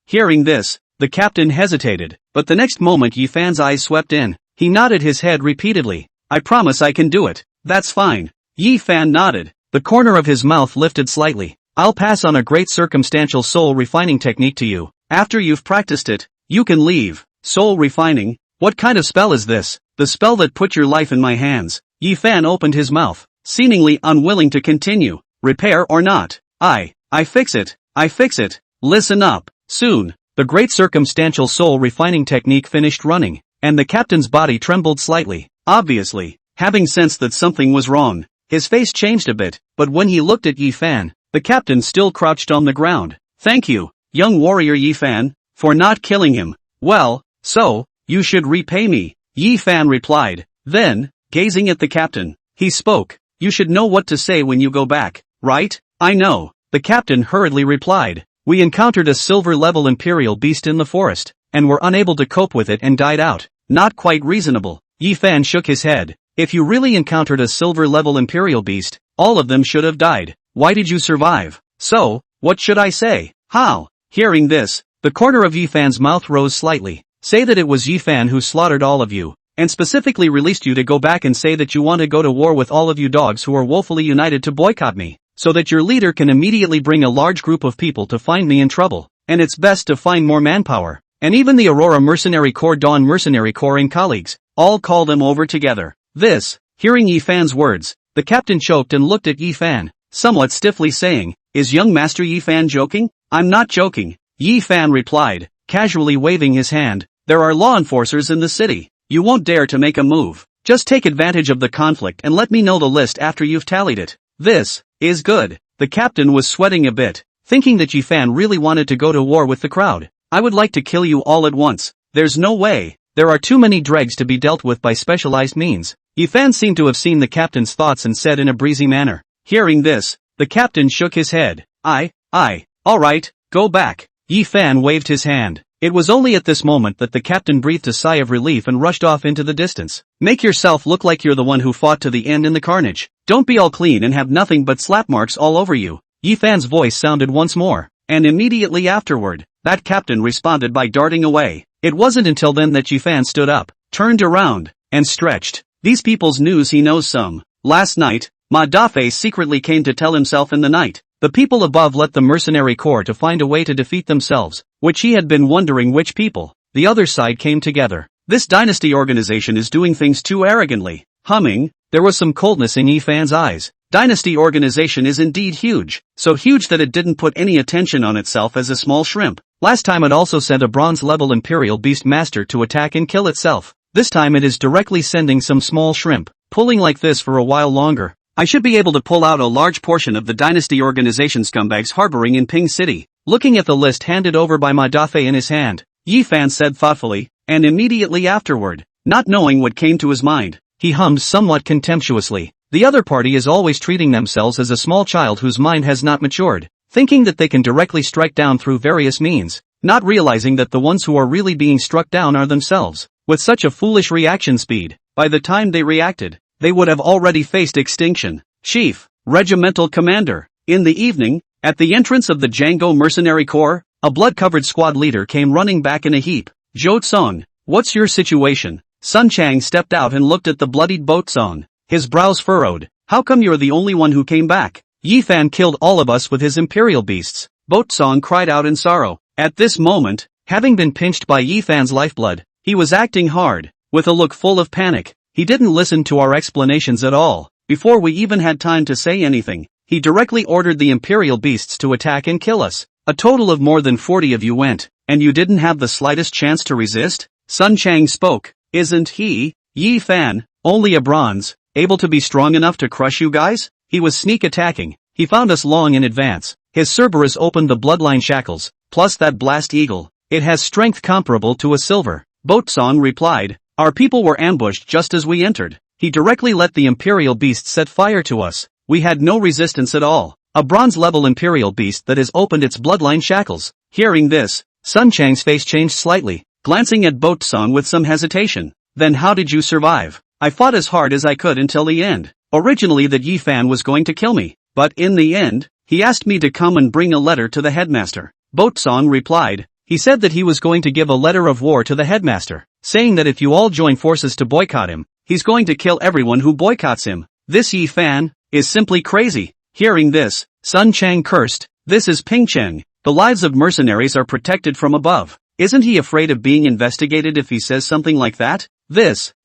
Hearing this, the captain hesitated, but the next moment Yi Fan's eyes swept in. He nodded his head repeatedly. I promise I can do it. That's fine. Yi Fan nodded. The corner of his mouth lifted slightly. I'll pass on a great circumstantial soul refining technique to you. After you've practiced it, you can leave. Soul refining? What kind of spell is this? The spell that put your life in my hands. Yi Fan opened his mouth, seemingly unwilling to continue. repair or not. I fix it. Listen up. Soon, the great circumstantial soul refining technique finished running, and the captain's body trembled slightly. Obviously, having sensed that something was wrong, his face changed a bit, but when he looked at Yi Fan, the captain still crouched on the ground. Thank you, young warrior Yi Fan, for not killing him. Well, so, you should repay me, Yi Fan replied. Then, gazing at the captain, he spoke. You should know what to say when you go back, right? I know, the captain hurriedly replied. We encountered a silver-level imperial beast in the forest, and were unable to cope with it and died out. Not quite reasonable. Yi Fan shook his head. If you really encountered a silver-level imperial beast, all of them should have died. Why did you survive? So, what should I say? How? Hearing this, the corner of Yi Fan's mouth rose slightly. Say that it was Yi Fan who slaughtered all of you, and specifically released you to go back and say that you want to go to war with all of you dogs who are woefully united to boycott me, so that your leader can immediately bring a large group of people to find me in trouble, and it's best to find more manpower. And even the Aurora Mercenary Corps, Dawn Mercenary Corps and colleagues, all call them over together. This, hearing Yi Fan's words, the captain choked and looked at Yi Fan, somewhat stiffly saying, is young Master Yi Fan joking? I'm not joking, Yi Fan replied, casually waving his hand. There are law enforcers in the city. You won't dare to make a move. Just take advantage of the conflict and let me know the list after you've tallied it. This is good. The captain was sweating a bit, thinking that Yi Fan really wanted to go to war with the crowd. I would like to kill you all at once. There's no way. There are too many dregs to be dealt with by specialized means. Yi Fan seemed to have seen the captain's thoughts and said in a breezy manner. Hearing this, the captain shook his head. Alright, go back. Yi Fan waved his hand. It was only at this moment that the captain breathed a sigh of relief and rushed off into the distance. Make yourself look like you're the one who fought to the end in the carnage. Don't be all clean and have nothing but slap marks all over you. Yi Fan's voice sounded once more, and immediately afterward, that captain responded by darting away. It wasn't until then that Yi Fan stood up, turned around, and stretched. These people's news he knows some. Last night, Ma Dafei secretly came to tell himself in the night. The people above let the mercenary corps to find a way to defeat themselves, which he had been wondering which people. The other side came together. This dynasty organization is doing things too arrogantly. Humming, there was some coldness in Yi Fan's eyes. Dynasty organization is indeed huge, so huge that it didn't put any attention on itself as a small shrimp. Last time it also sent a bronze-level imperial beast master to attack and kill itself. This time it is directly sending some small shrimp, pulling like this for a while longer. I should be able to pull out a large portion of the dynasty organization scumbags harboring in Ping City. Looking at the list handed over by Ma Dafei in his hand, Yi Fan said thoughtfully, and immediately afterward, not knowing what came to his mind, he hummed somewhat contemptuously. The other party is always treating themselves as a small child whose mind has not matured, thinking that they can directly strike down through various means, not realizing that the ones who are really being struck down are themselves. With such a foolish reaction speed, by the time they reacted, they would have already faced extinction. Chief, Regimental Commander. In the evening, at the entrance of the Django Mercenary Corps, a blood-covered squad leader came running back in a heap. Zhou Tsong, what's your situation? Sun Chang stepped out and looked at the bloodied Boat Song. His brows furrowed. How come you're the only one who came back? Yi Fan killed all of us with his imperial beasts. Boat Song cried out in sorrow. At this moment, having been pinched by Yi Fan's lifeblood, he was acting hard, with a look full of panic. He didn't listen to our explanations at all. Before we even had time to say anything, he directly ordered the imperial beasts to attack and kill us. A total of more than 40 of you went, and you didn't have the slightest chance to resist? Sun Chang spoke. Isn't he, Yi Fan, only a bronze, able to be strong enough to crush you guys? He was sneak attacking. He found us long in advance. His Cerberus opened the bloodline shackles, plus that blast eagle. It has strength comparable to a silver. Boat Song replied. Our people were ambushed just as we entered. He directly let the imperial beast set fire to us. We had no resistance at all. A bronze-level imperial beast that has opened its bloodline shackles. Hearing this, Sun Chang's face changed slightly, glancing at Boat Song with some hesitation. Then how did you survive? I fought as hard as I could until the end. Originally that Yi Fan was going to kill me, but in the end, he asked me to come and bring a letter to the headmaster. Boat Song replied. He said that he was going to give a letter of war to the headmaster, saying that if you all join forces to boycott him, he's going to kill everyone who boycotts him. This Yi Fan is simply crazy. Hearing this, Sun Chang cursed. This is Ping Cheng. The lives of mercenaries are protected from above. Isn't he afraid of being investigated if he says something like that?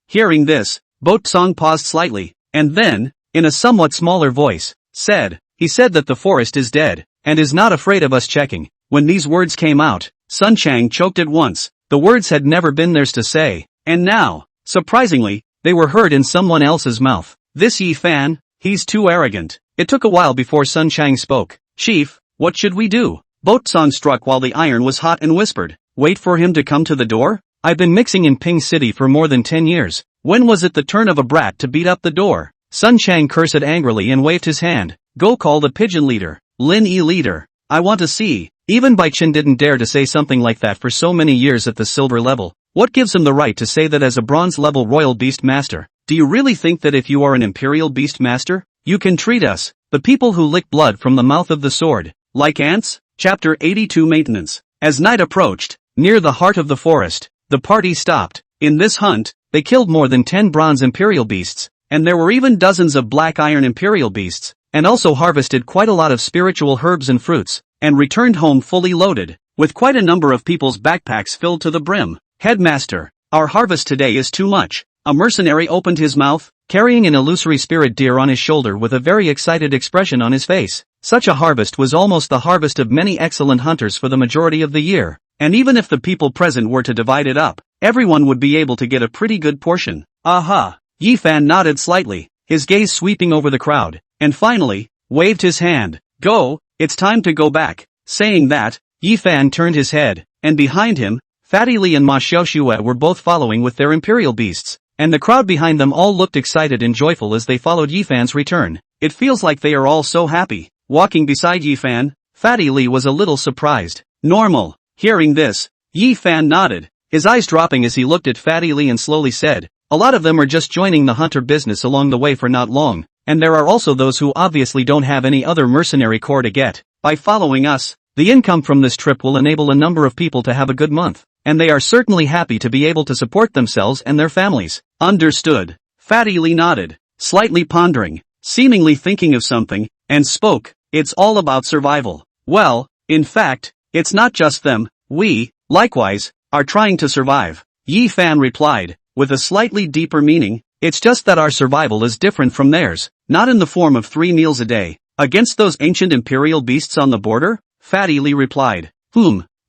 Hearing this, Boat Song paused slightly, and then, in a somewhat smaller voice, said, He said that the forest is dead, and is not afraid of us checking. When these words came out, Sun Chang choked at once. The words had never been theirs to say, and now, surprisingly, they were heard in someone else's mouth. This Yi Fan, he's too arrogant. It took a while before Sun Chang spoke. Chief, what should we do? Boat-san struck while the iron was hot and whispered. Wait for him to come to the door? I've been mixing in Ping City for more than 10 years. When was it the turn of a brat to beat up the door? Sun Chang cursed angrily and waved his hand. Go call the pigeon leader. Lin Yi leader. I want to see. Even Bai Chen didn't dare to say something like that for so many years at the silver level. What gives him the right to say that as a bronze level royal beast master? Do you really think that if you are an imperial beast master, you can treat us, the people who lick blood from the mouth of the sword, like ants? Chapter 82 Maintenance. As night approached, near the heart of the forest, the party stopped. In this hunt, they killed more than 10 bronze imperial beasts, and there were even dozens of black iron imperial beasts, and also harvested quite a lot of spiritual herbs and fruits, and returned home fully loaded, with quite a number of people's backpacks filled to the brim. Headmaster, our harvest today is too much. A mercenary opened his mouth, carrying an illusory spirit deer on his shoulder with a very excited expression on his face. Such a harvest was almost the harvest of many excellent hunters for the majority of the year, and even if the people present were to divide it up, everyone would be able to get a pretty good portion. Aha! Yi Fan nodded slightly, his gaze sweeping over the crowd, and finally, waved his hand. Go, it's time to go back. Saying that, Yi Fan turned his head, and behind him, Fatty Li and Ma Xiaoxue were both following with their imperial beasts, and the crowd behind them all looked excited and joyful as they followed Yi Fan's return. It feels like they are all so happy. Walking beside Yi Fan, Fatty Li was a little surprised. Normal. Hearing this, Yi Fan nodded, his eyes dropping as he looked at Fatty Li and slowly said, a lot of them are just joining the hunter business along the way for not long, and there are also those who obviously don't have any other mercenary corps to get. By following us, the income from this trip will enable a number of people to have a good month, and they are certainly happy to be able to support themselves and their families. Understood. Fatty Li nodded, slightly pondering, seemingly thinking of something, and spoke. It's all about survival. Well, in fact, it's not just them, we, likewise, are trying to survive. Yi Fan replied, with a slightly deeper meaning, it's just that our survival is different from theirs, not in the form of 3 meals a day. Against those ancient imperial beasts on the border? Fatty Li replied.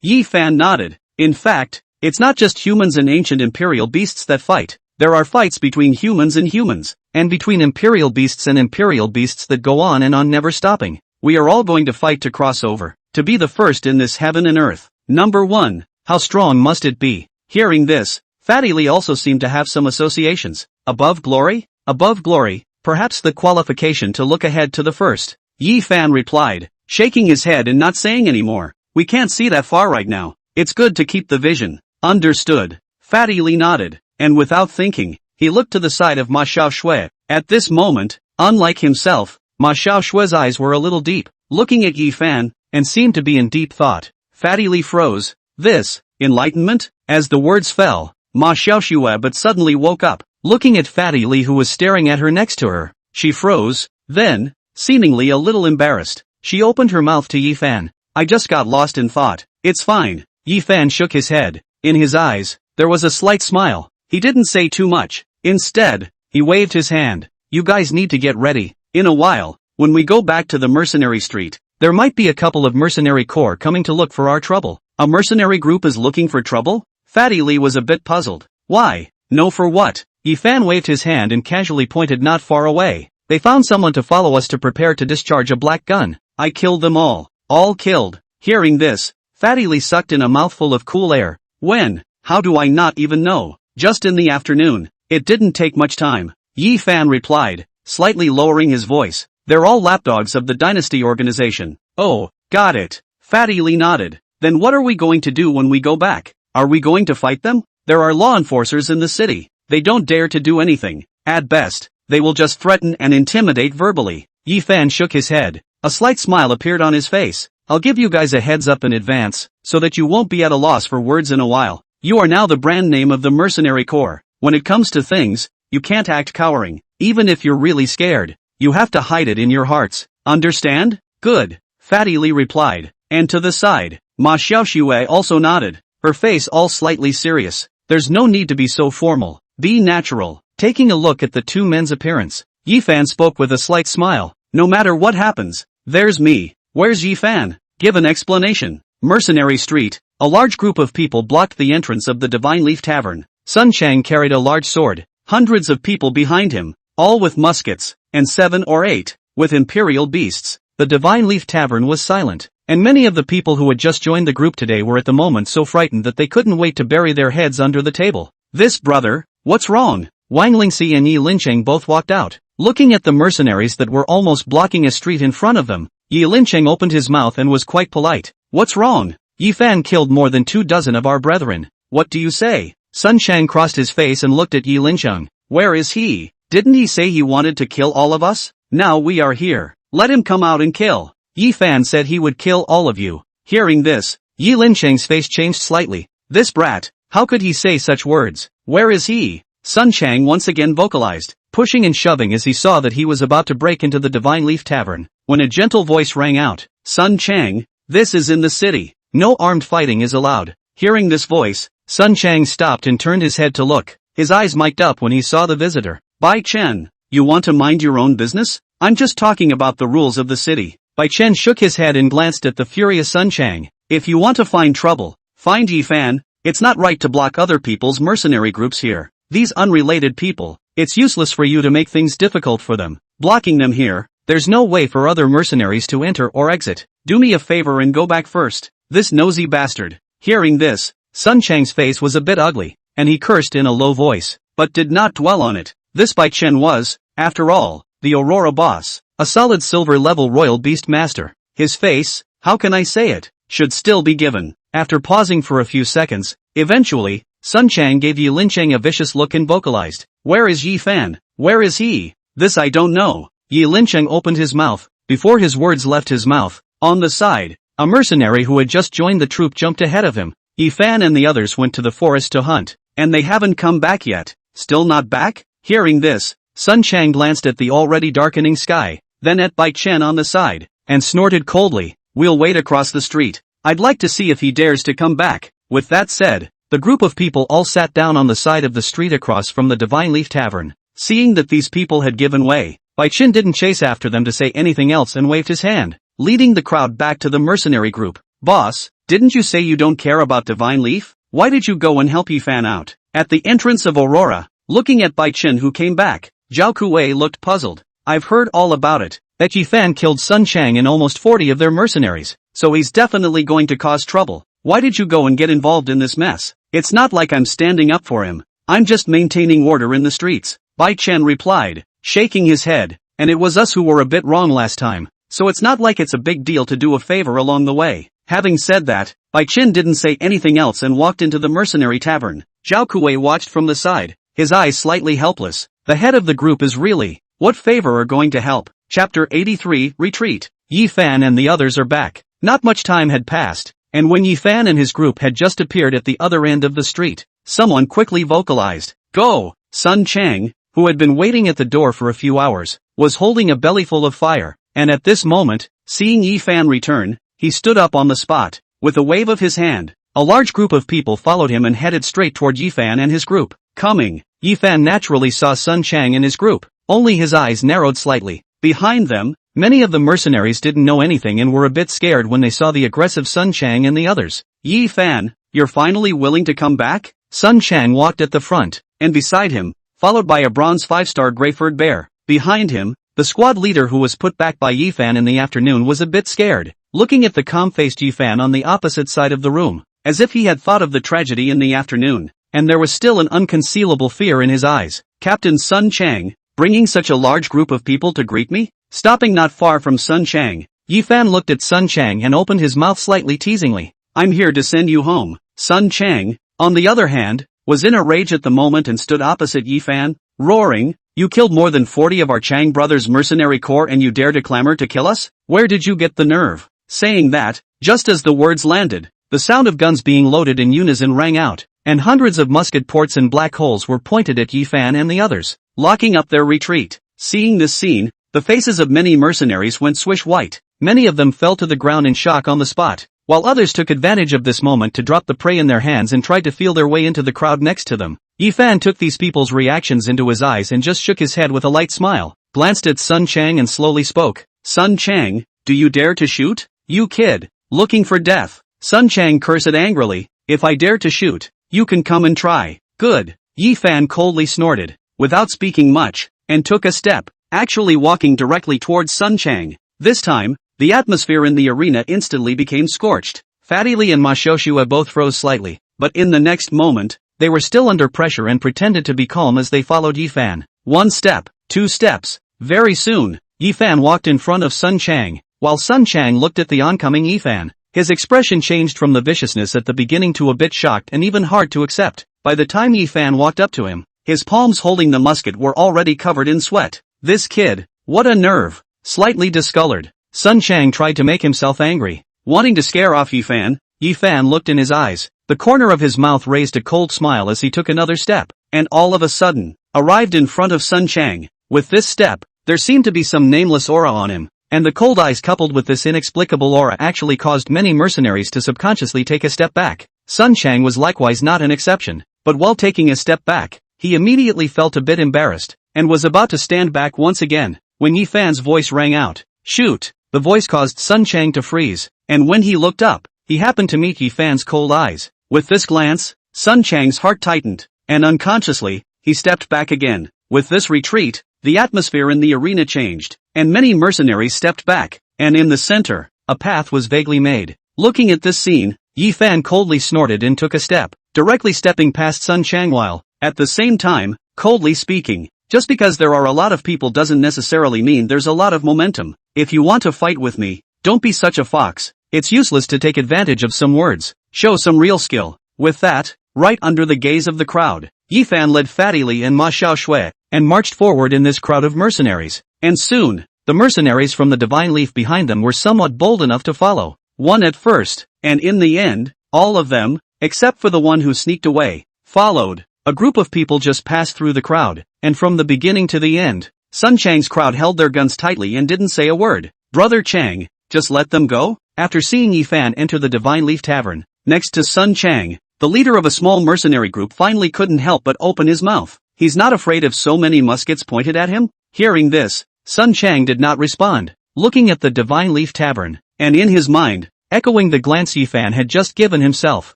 Yi Fan nodded. In fact, it's not just humans and ancient imperial beasts that fight. There are fights between humans and humans, and between imperial beasts and imperial beasts that go on and on never stopping. We are all going to fight to cross over, to be the first in this heaven and earth. Number 1. How strong must it be? Hearing this, Fatty Li also seemed to have some associations. Above glory? Above glory, perhaps the qualification to look ahead to the first. Yi Fan replied, shaking his head and not saying any more. We can't see that far right now. It's good to keep the vision. Understood. Fatty Li nodded, and without thinking, he looked to the side of Ma Xiaoxue. At this moment, unlike himself, Ma Xiaoxue's eyes were a little deep, looking at Yi Fan, and seemed to be in deep thought. Fatty Li froze. This, enlightenment? As the words fell, Ma Xiaoxue but suddenly woke up, looking at Fatty Li who was staring at her next to her. She froze, then, seemingly a little embarrassed, she opened her mouth to Yi Fan. I just got lost in thought. It's fine. Yi Fan shook his head. In his eyes, there was a slight smile. He didn't say too much. Instead, he waved his hand. You guys need to get ready. In a while, when we go back to the mercenary street, there might be a couple of mercenary corps coming to look for our trouble. A mercenary group is looking for trouble? Fatty Li was a bit puzzled. Why? No, for what? Yi Fan waved his hand and casually pointed not far away. They found someone to follow us to prepare to discharge a black gun. I killed them all. All killed. Hearing this, Fatty Li sucked in a mouthful of cool air. When? How do I not even know? Just in the afternoon. It didn't take much time. Yi Fan replied, slightly lowering his voice. They're all lapdogs of the dynasty organization. Oh, got it. Fatty Li nodded. Then what are we going to do when we go back? Are we going to fight them? There are law enforcers in the city. They don't dare to do anything. At best, they will just threaten and intimidate verbally. Yi Fan shook his head. A slight smile appeared on his face. I'll give you guys a heads up in advance, so that you won't be at a loss for words in a while. You are now the brand name of the mercenary corps. When it comes to things, you can't act cowering. Even if you're really scared, you have to hide it in your hearts. Understand? Good. Fatty Li replied. And to the side, Ma Xiaoxue also nodded, her face all slightly serious. There's no need to be so formal. Be natural. Taking a look at the two men's appearance, Yi Fan spoke with a slight smile. No matter what happens, there's me. Where's Yi Fan? Give an explanation. Mercenary Street. A large group of people blocked the entrance of the Divine Leaf Tavern. Sun Chang carried a large sword, hundreds of people behind him, all with muskets, and 7 or 8, with imperial beasts. The Divine Leaf Tavern was silent, and many of the people who had just joined the group today were at the moment so frightened that they couldn't wait to bury their heads under the table. This brother, what's wrong? Wang Lingxi and Yi Lincheng both walked out, looking at the mercenaries that were almost blocking a street in front of them. Yi Lincheng opened his mouth and was quite polite. What's wrong? Yi Fan killed more than 24 of our brethren. What do you say? Sun Chang crossed his face and looked at Yi Lincheng. Where is he? Didn't he say he wanted to kill all of us? Now we are here. Let him come out and kill. Yi Fan said he would kill all of you. Hearing this, Yi Lincheng's face changed slightly. This brat, how could he say such words? Where is he? Sun Chang once again vocalized, pushing and shoving as he saw that he was about to break into the Divine Leaf Tavern, when a gentle voice rang out. Sun Chang, this is in the city. No armed fighting is allowed. Hearing this voice, Sun Chang stopped and turned his head to look, his eyes mic'd up when he saw the visitor. Bai Chen, you want to mind your own business? I'm just talking about the rules of the city. Bai Chen shook his head and glanced at the furious Sun Chang. If you want to find trouble, find Yi Fan. It's not right to block other people's mercenary groups here. These unrelated people, it's useless for you to make things difficult for them. Blocking them here, there's no way for other mercenaries to enter or exit. Do me a favor and go back first. This nosy bastard. Hearing this, Sun Chang's face was a bit ugly, and he cursed in a low voice, but did not dwell on it. This Bai Chen was, after all, the Aurora boss, a solid silver-level royal beast master. His face, how can I say it, should still be given. After pausing for a few seconds, eventually, Sun Chang gave Yi Lincheng a vicious look and vocalized. Where is Yi Fan? Where is he? This I don't know. Yi Lincheng opened his mouth. Before his words left his mouth, on the side, a mercenary who had just joined the troop jumped ahead of him. Yi Fan and the others went to the forest to hunt, and they haven't come back yet. Still not back? Hearing this, Sun Chang glanced at the already darkening sky, then at Bai Chen on the side, and snorted coldly. We'll wait across the street. I'd like to see if he dares to come back. With that said, the group of people all sat down on the side of the street across from the Divine Leaf Tavern. Seeing that these people had given way, Bai Chen didn't chase after them to say anything else and waved his hand, leading the crowd back to the mercenary group. Boss, didn't you say you don't care about Divine Leaf? Why did you go and help Yi Fan out? At the entrance of Aurora, looking at Bai Chen who came back, Zhao Kuei looked puzzled. I've heard all about it, that Yi Fan killed Sun Chang and almost 40 of their mercenaries, so he's definitely going to cause trouble. Why did you go and get involved in this mess? It's not like I'm standing up for him. I'm just maintaining order in the streets. Bai Chen replied, shaking his head, and it was us who were a bit wrong last time, so it's not like it's a big deal to do a favor along the way. Having said that, Bai Chen didn't say anything else and walked into the mercenary tavern. Zhao Kuei watched from the side, his eyes slightly helpless. The head of the group is really, what favor are going to help? Chapter 83, Retreat. Yi Fan and the others are back. Not much time had passed, and when Yi Fan and his group had just appeared at the other end of the street, someone quickly vocalized, Go! Sun Chang, who had been waiting at the door for a few hours, was holding a bellyful of fire, and at this moment, seeing Yi Fan return, he stood up on the spot. With a wave of his hand, a large group of people followed him and headed straight toward Yi Fan and his group. Coming, Yi Fan naturally saw Sun Chang and his group, only his eyes narrowed slightly. Behind them, many of the mercenaries didn't know anything and were a bit scared when they saw the aggressive Sun Chang and the others. Yi Fan, you're finally willing to come back? Sun Chang walked at the front, and beside him, followed by a bronze 5-star gray-furred bear. Behind him, the squad leader who was put back by Yi Fan in the afternoon was a bit scared, looking at the calm-faced Yi Fan on the opposite side of the room, as if he had thought of the tragedy in the afternoon, and there was still an unconcealable fear in his eyes. Captain Sun Chang, bringing such a large group of people to greet me? Stopping not far from Sun Chang, Yi Fan looked at Sun Chang and opened his mouth slightly teasingly. I'm here to send you home. Sun Chang, on the other hand, was in a rage at the moment and stood opposite Yi Fan, roaring, You killed more than 40 of our Chang brothers' mercenary corps and you dare to clamor to kill us? Where did you get the nerve? Saying that, just as the words landed, the sound of guns being loaded in unison rang out, and hundreds of musket ports and black holes were pointed at Yi Fan and the others, locking up their retreat. Seeing this scene, the faces of many mercenaries went swish white. Many of them fell to the ground in shock on the spot, while others took advantage of this moment to drop the prey in their hands and tried to feel their way into the crowd next to them. Yi Fan took these people's reactions into his eyes and just shook his head with a light smile, glanced at Sun Chang and slowly spoke. Sun Chang, do you dare to shoot? You kid, looking for death. Sun Chang cursed angrily, if I dare to shoot, you can come and try. Good. Yi Fan coldly snorted, without speaking much, and took a step, actually walking directly towards Sun Chang. This time, the atmosphere in the arena instantly became scorched. Fatty Lee and Ma Xiaoxue both froze slightly, but in the next moment, they were still under pressure and pretended to be calm as they followed Yi Fan. 1 step, 2 steps. Very soon, Yi Fan walked in front of Sun Chang, while Sun Chang looked at the oncoming Yi Fan. His expression changed from the viciousness at the beginning to a bit shocked and even hard to accept. By the time Yi Fan walked up to him, his palms holding the musket were already covered in sweat. This kid, what a nerve! Slightly discolored, Sun Chang tried to make himself angry. Wanting to scare off Yi Fan looked in his eyes. The corner of his mouth raised a cold smile as he took another step, and all of a sudden, arrived in front of Sun Chang. With this step, there seemed to be some nameless aura on him, and the cold eyes coupled with this inexplicable aura actually caused many mercenaries to subconsciously take a step back. Sun Chang was likewise not an exception, but while taking a step back, he immediately felt a bit embarrassed, and was about to stand back once again, when Yi Fan's voice rang out. Shoot! The voice caused Sun Chang to freeze, and when he looked up, he happened to meet Yi Fan's cold eyes. With this glance, Sun Chang's heart tightened, and unconsciously, he stepped back again. With this retreat, the atmosphere in the arena changed, and many mercenaries stepped back, and in the center, a path was vaguely made. Looking at this scene, Yi Fan coldly snorted and took a step, directly stepping past Sun Chang while, at the same time, coldly speaking. Just because there are a lot of people doesn't necessarily mean there's a lot of momentum. If you want to fight with me, don't be such a fox. It's useless to take advantage of some words. Show some real skill. With that, right under the gaze of the crowd, Yi Fan led Fatty Li and Ma Xiaoxue, and marched forward in this crowd of mercenaries. And soon, the mercenaries from the Divine Leaf behind them were somewhat bold enough to follow. One at first, and in the end, all of them, except for the one who sneaked away, followed. A group of people just passed through the crowd, and from the beginning to the end, Sun Chang's crowd held their guns tightly and didn't say a word. Brother Chang, just let them go? After seeing Yi Fan enter the Divine Leaf Tavern, next to Sun Chang, the leader of a small mercenary group finally couldn't help but open his mouth. He's not afraid of so many muskets pointed at him? Hearing this, Sun Chang did not respond, looking at the Divine Leaf Tavern, and in his mind, echoing the glance Yi Fan had just given himself.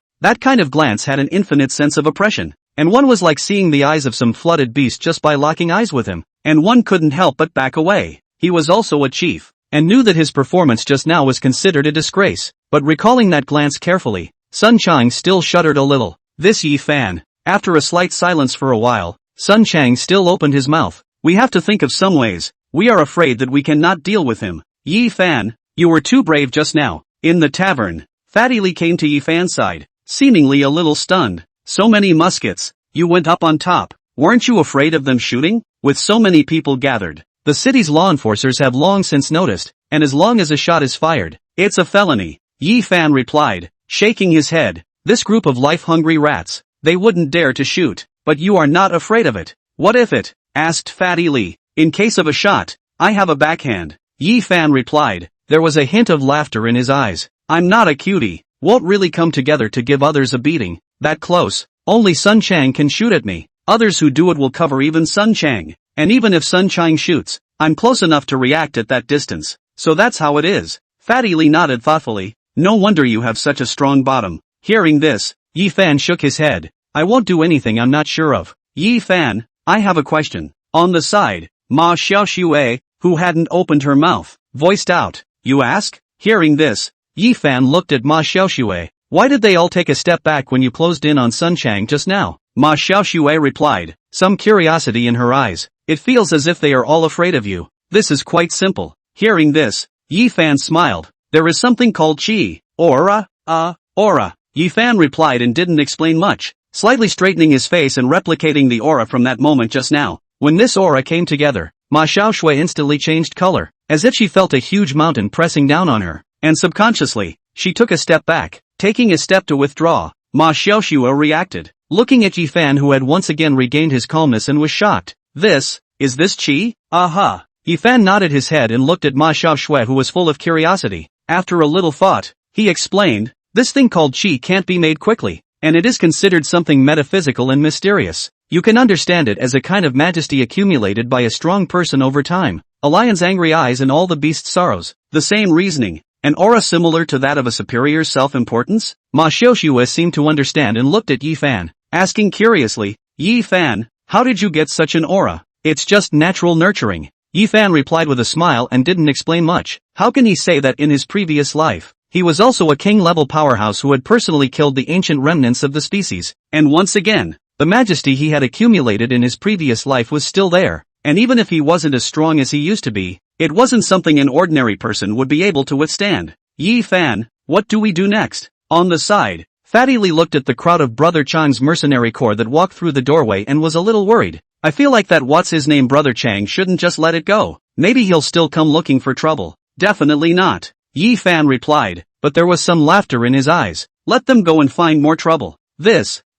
That kind of glance had an infinite sense of oppression. And one was like seeing the eyes of some flooded beast just by locking eyes with him, and one couldn't help but back away. He was also a chief, and knew that his performance just now was considered a disgrace, but recalling that glance carefully, Sun Chang still shuddered a little. This Yi Fan. After a slight silence for a while, Sun Chang still opened his mouth. We have to think of some ways. We are afraid that we cannot deal with him. Yi Fan, you were too brave just now. In the tavern, Fatty Li came to Yi Fan's side, seemingly a little stunned. So many muskets, you went up on top. Weren't you afraid of them shooting? With so many people gathered, the city's law enforcers have long since noticed, and as long as a shot is fired, it's a felony. Yi Fan replied, shaking his head. This group of life-hungry rats, they wouldn't dare to shoot, but you are not afraid of it. What if it? Asked Fatty Li. In case of a shot, I have a backhand. Yi Fan replied. There was a hint of laughter in his eyes. I'm not a cutie. Won't really come together to give others a beating. That close. Only Sun Chang can shoot at me. Others who do it will cover even Sun Chang. And even if Sun Chang shoots, I'm close enough to react at that distance. So that's how it is. Fatty Li nodded thoughtfully. No wonder you have such a strong bottom. Hearing this, Yi Fan shook his head. I won't do anything I'm not sure of. Yi Fan, I have a question. On the side, Ma Xiaoxue, who hadn't opened her mouth, voiced out. You ask? Hearing this, Yi Fan looked at Ma Xiaoxue. Why did they all take a step back when you closed in on Sun Chang just now? Ma Xiaoxue replied, some curiosity in her eyes. It feels as if they are all afraid of you. This is quite simple. Hearing this, Yi Fan smiled. There is something called qi, aura, aura. Yi Fan replied and didn't explain much, slightly straightening his face and replicating the aura from that moment just now. When this aura came together, Ma Xiaoxue instantly changed color, as if she felt a huge mountain pressing down on her, and subconsciously, she took a step back. Taking a step to withdraw, Ma Xiaoxue reacted, looking at Yi Fan who had once again regained his calmness and was shocked. Is this qi? Aha. Yi Fan nodded his head and looked at Ma Xiaoxue who was full of curiosity. After a little thought, he explained, this thing called qi can't be made quickly, and it is considered something metaphysical and mysterious. You can understand it as a kind of majesty accumulated by a strong person over time. a lion's angry eyes and all the beast's sorrows. The same reasoning. An aura similar to that of a superior's self-importance? Ma Xiaoxue seemed to understand and looked at Yi Fan, asking curiously, Yi Fan, how did you get such an aura? It's just natural nurturing. Yi Fan replied with a smile and didn't explain much. How can he say that in his previous life? He was also a king-level powerhouse who had personally killed the ancient remnants of the species. And once again, the majesty he had accumulated in his previous life was still there. And even if he wasn't as strong as he used to be, it wasn't something an ordinary person would be able to withstand. Yi Fan, what do we do next? On the side, Fatty Lee looked at the crowd of Brother Chang's mercenary corps that walked through the doorway and was a little worried. I feel like that what's-his-name Brother Chang shouldn't just let it go. Maybe he'll still come looking for trouble. Definitely not. Yi Fan replied, but there was some laughter in his eyes. Let them go and find more trouble.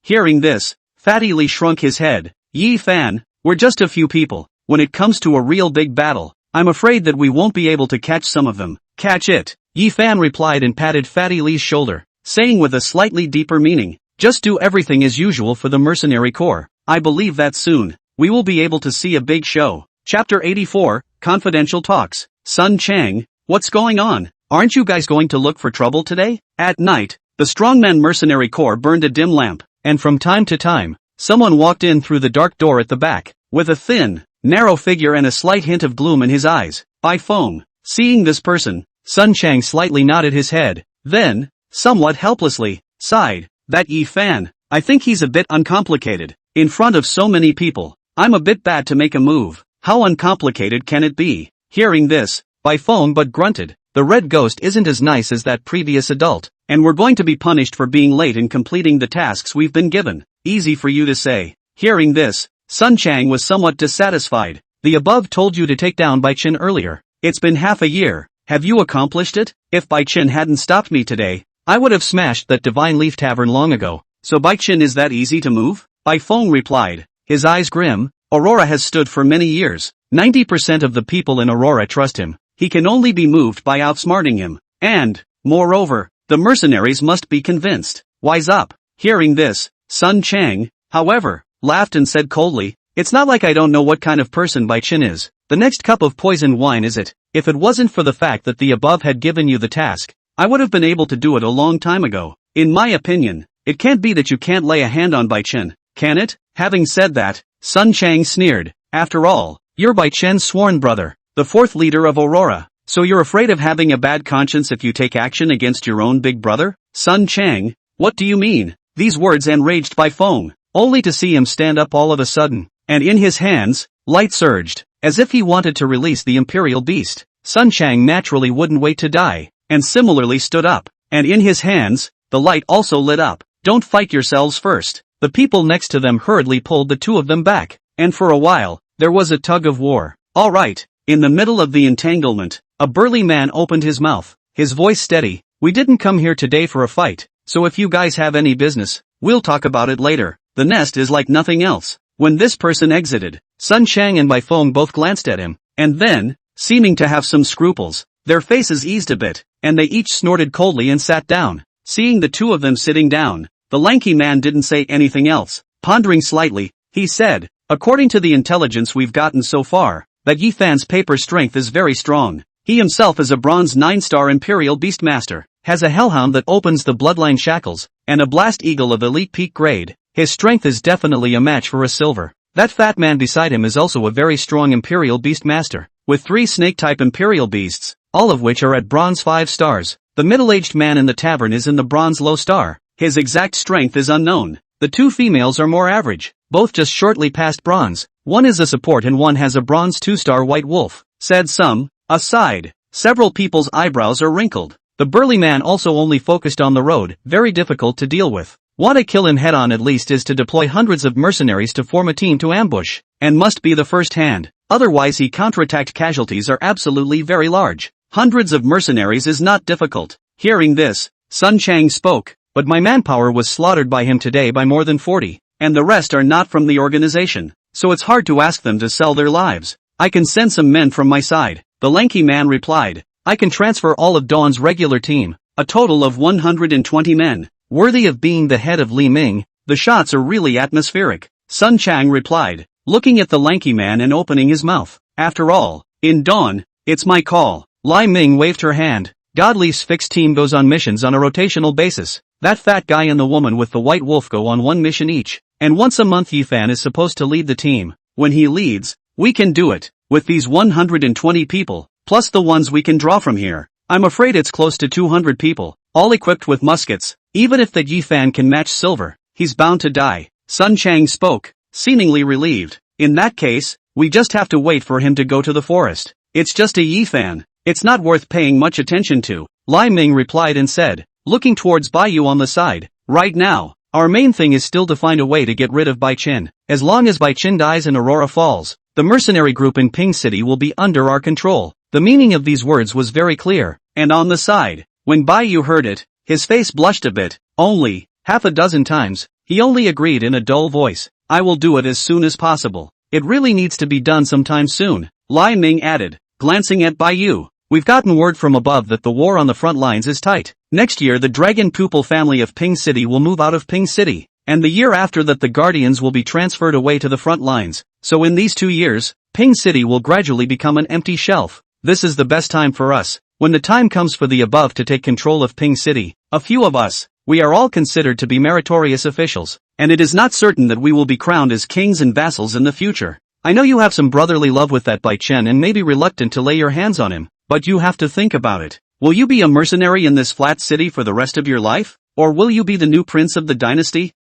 Hearing this, Fatty Lee shrunk his head. Yi Fan, we're just a few people. When it comes to a real big battle, I'm afraid that we won't be able to catch some of them. Catch it. Yi Fan replied and patted Fatty Lee's shoulder, saying with a slightly deeper meaning, just do everything as usual for the mercenary corps. I believe that soon, we will be able to see a big show. Chapter 84, Confidential Talks. Sun Chang, what's going on? Aren't you guys going to look for trouble today? At night, the strongman mercenary corps burned a dim lamp, and from time to time, someone walked in through the dark door at the back, with a thin, narrow figure and a slight hint of gloom in his eyes. By phone. Seeing this person, Sun Chang slightly nodded his head, then, somewhat helplessly, sighed, that Yi Fan, I think he's a bit uncomplicated. In front of so many people, I'm a bit bad to make a move. How uncomplicated can it be? Hearing this, By phone but grunted, the red ghost isn't as nice as that previous adult, and we're going to be punished for being late in completing the tasks we've been given. Easy for you to say. Hearing this, Sun Chang was somewhat dissatisfied. The above told you to take down Bai Qin earlier. It's been half a year. Have you accomplished it? If Bai Qin hadn't stopped me today, I would have smashed that Divine Leaf Tavern long ago. So Bai Qin is that easy to move? Bai Feng replied, his eyes grim. Aurora has stood for many years. 90% of the people in Aurora trust him. He can only be moved by outsmarting him. And, moreover, the mercenaries must be convinced. Wise up. Hearing this, Sun Chang, however, laughed and said coldly, it's not like I don't know what kind of person Bai Qin is. The next cup of poisoned wine is it? If it wasn't for the fact that the above had given you the task, I would have been able to do it a long time ago. In my opinion, it can't be that you can't lay a hand on Bai Qin, can it? Having said that, Sun Chang sneered. After all, you're Bai Qin's sworn brother, the fourth leader of Aurora. So you're afraid of having a bad conscience if you take action against your own big brother? Sun Chang, what do you mean? These words enraged Bai Feng, only to see him stand up all of a sudden, and in his hands, light surged, as if he wanted to release the imperial beast. Sun Chang naturally wouldn't wait to die, and similarly stood up, and in his hands, the light also lit up. Don't fight yourselves first. The people next to them hurriedly pulled the two of them back, and for a while, there was a tug of war. All right. In the middle of the entanglement, a burly man opened his mouth, his voice steady. We didn't come here today for a fight, so if you guys have any business, we'll talk about it later. The nest is like nothing else. When this person exited, Sun Chang and Bai Feng both glanced at him, and then, seeming to have some scruples, their faces eased a bit, and they each snorted coldly and sat down. Seeing the two of them sitting down, the lanky man didn't say anything else. Pondering slightly, he said, according to the intelligence we've gotten so far, that Yi Fan's paper strength is very strong. He himself is a bronze 9-star Imperial Beastmaster, has a hellhound that opens the bloodline shackles, and a blast eagle of elite peak grade. His strength is definitely a match for a silver. That fat man beside him is also a very strong Imperial Beastmaster, with 3 snake-type Imperial Beasts, all of which are at bronze 5 stars. The middle-aged man in the tavern is in the bronze low star. His exact strength is unknown. The 2 females are more average, both just shortly past bronze. One is a support and one has a bronze 2-star white wolf, said some. Aside, several people's eyebrows are wrinkled. The burly man also only focused on the road, very difficult to deal with. Want to kill him head-on at least is to deploy hundreds of mercenaries to form a team to ambush, and must be the first hand. Otherwise he counterattacked casualties are absolutely very large. Hundreds of mercenaries is not difficult. Hearing this, Sun Chang spoke, but my manpower was slaughtered by him today by more than 40, and the rest are not from the organization, so it's hard to ask them to sell their lives. I can send some men from my side, the lanky man replied. I can transfer all of Dawn's regular team, a total of 120 men, worthy of being the head of Li Ming. The shots are really atmospheric, Sun Chang replied, looking at the lanky man and opening his mouth. After all, In dawn, it's my call. Lai Ming waved her hand. Godleaf's fixed team goes on missions on a rotational basis. That fat guy and the woman with the white wolf go on one mission each. And once a month Yifan is supposed to lead the team. When he leads, we can do it. With these 120 people, plus the ones we can draw from here, I'm afraid it's close to 200 people, all equipped with muskets. Even if that Yifan can match Silver, he's bound to die. Sun Chang spoke, seemingly relieved. In that case, we just have to wait for him to go to the forest. It's just a Yifan. It's not worth paying much attention to. Lai Ming replied and said, looking towards Baiyu on the side. Right now, our main thing is still to find a way to get rid of Bai Qin. As long as Bai Qin dies and Aurora falls, the mercenary group in Ping City will be under our control. The meaning of these words was very clear. And on the side, when Baiyu heard it, his face blushed a bit. Only, half a dozen times, he only agreed in a dull voice. I will do it as soon as possible. It really needs to be done sometime soon. Lai Ming added, glancing at Baiyu. We've gotten word from above that the war on the front lines is tight. Next year the Dragon Pupil family of Ping City will move out of Ping City. And the year after that the Guardians will be transferred away to the front lines. So in these 2 years, Ping City will gradually become an empty shelf. This is the best time for us. When the time comes for the above to take control of Ping City, a few of us, we are all considered to be meritorious officials. And it is not certain that we will be crowned as kings and vassals in the future. I know you have some brotherly love with that Bai Chen and may be reluctant to lay your hands on him. But you have to think about it. Will you be a mercenary in this flat city for the rest of your life? Or will you be the new prince of the dynasty?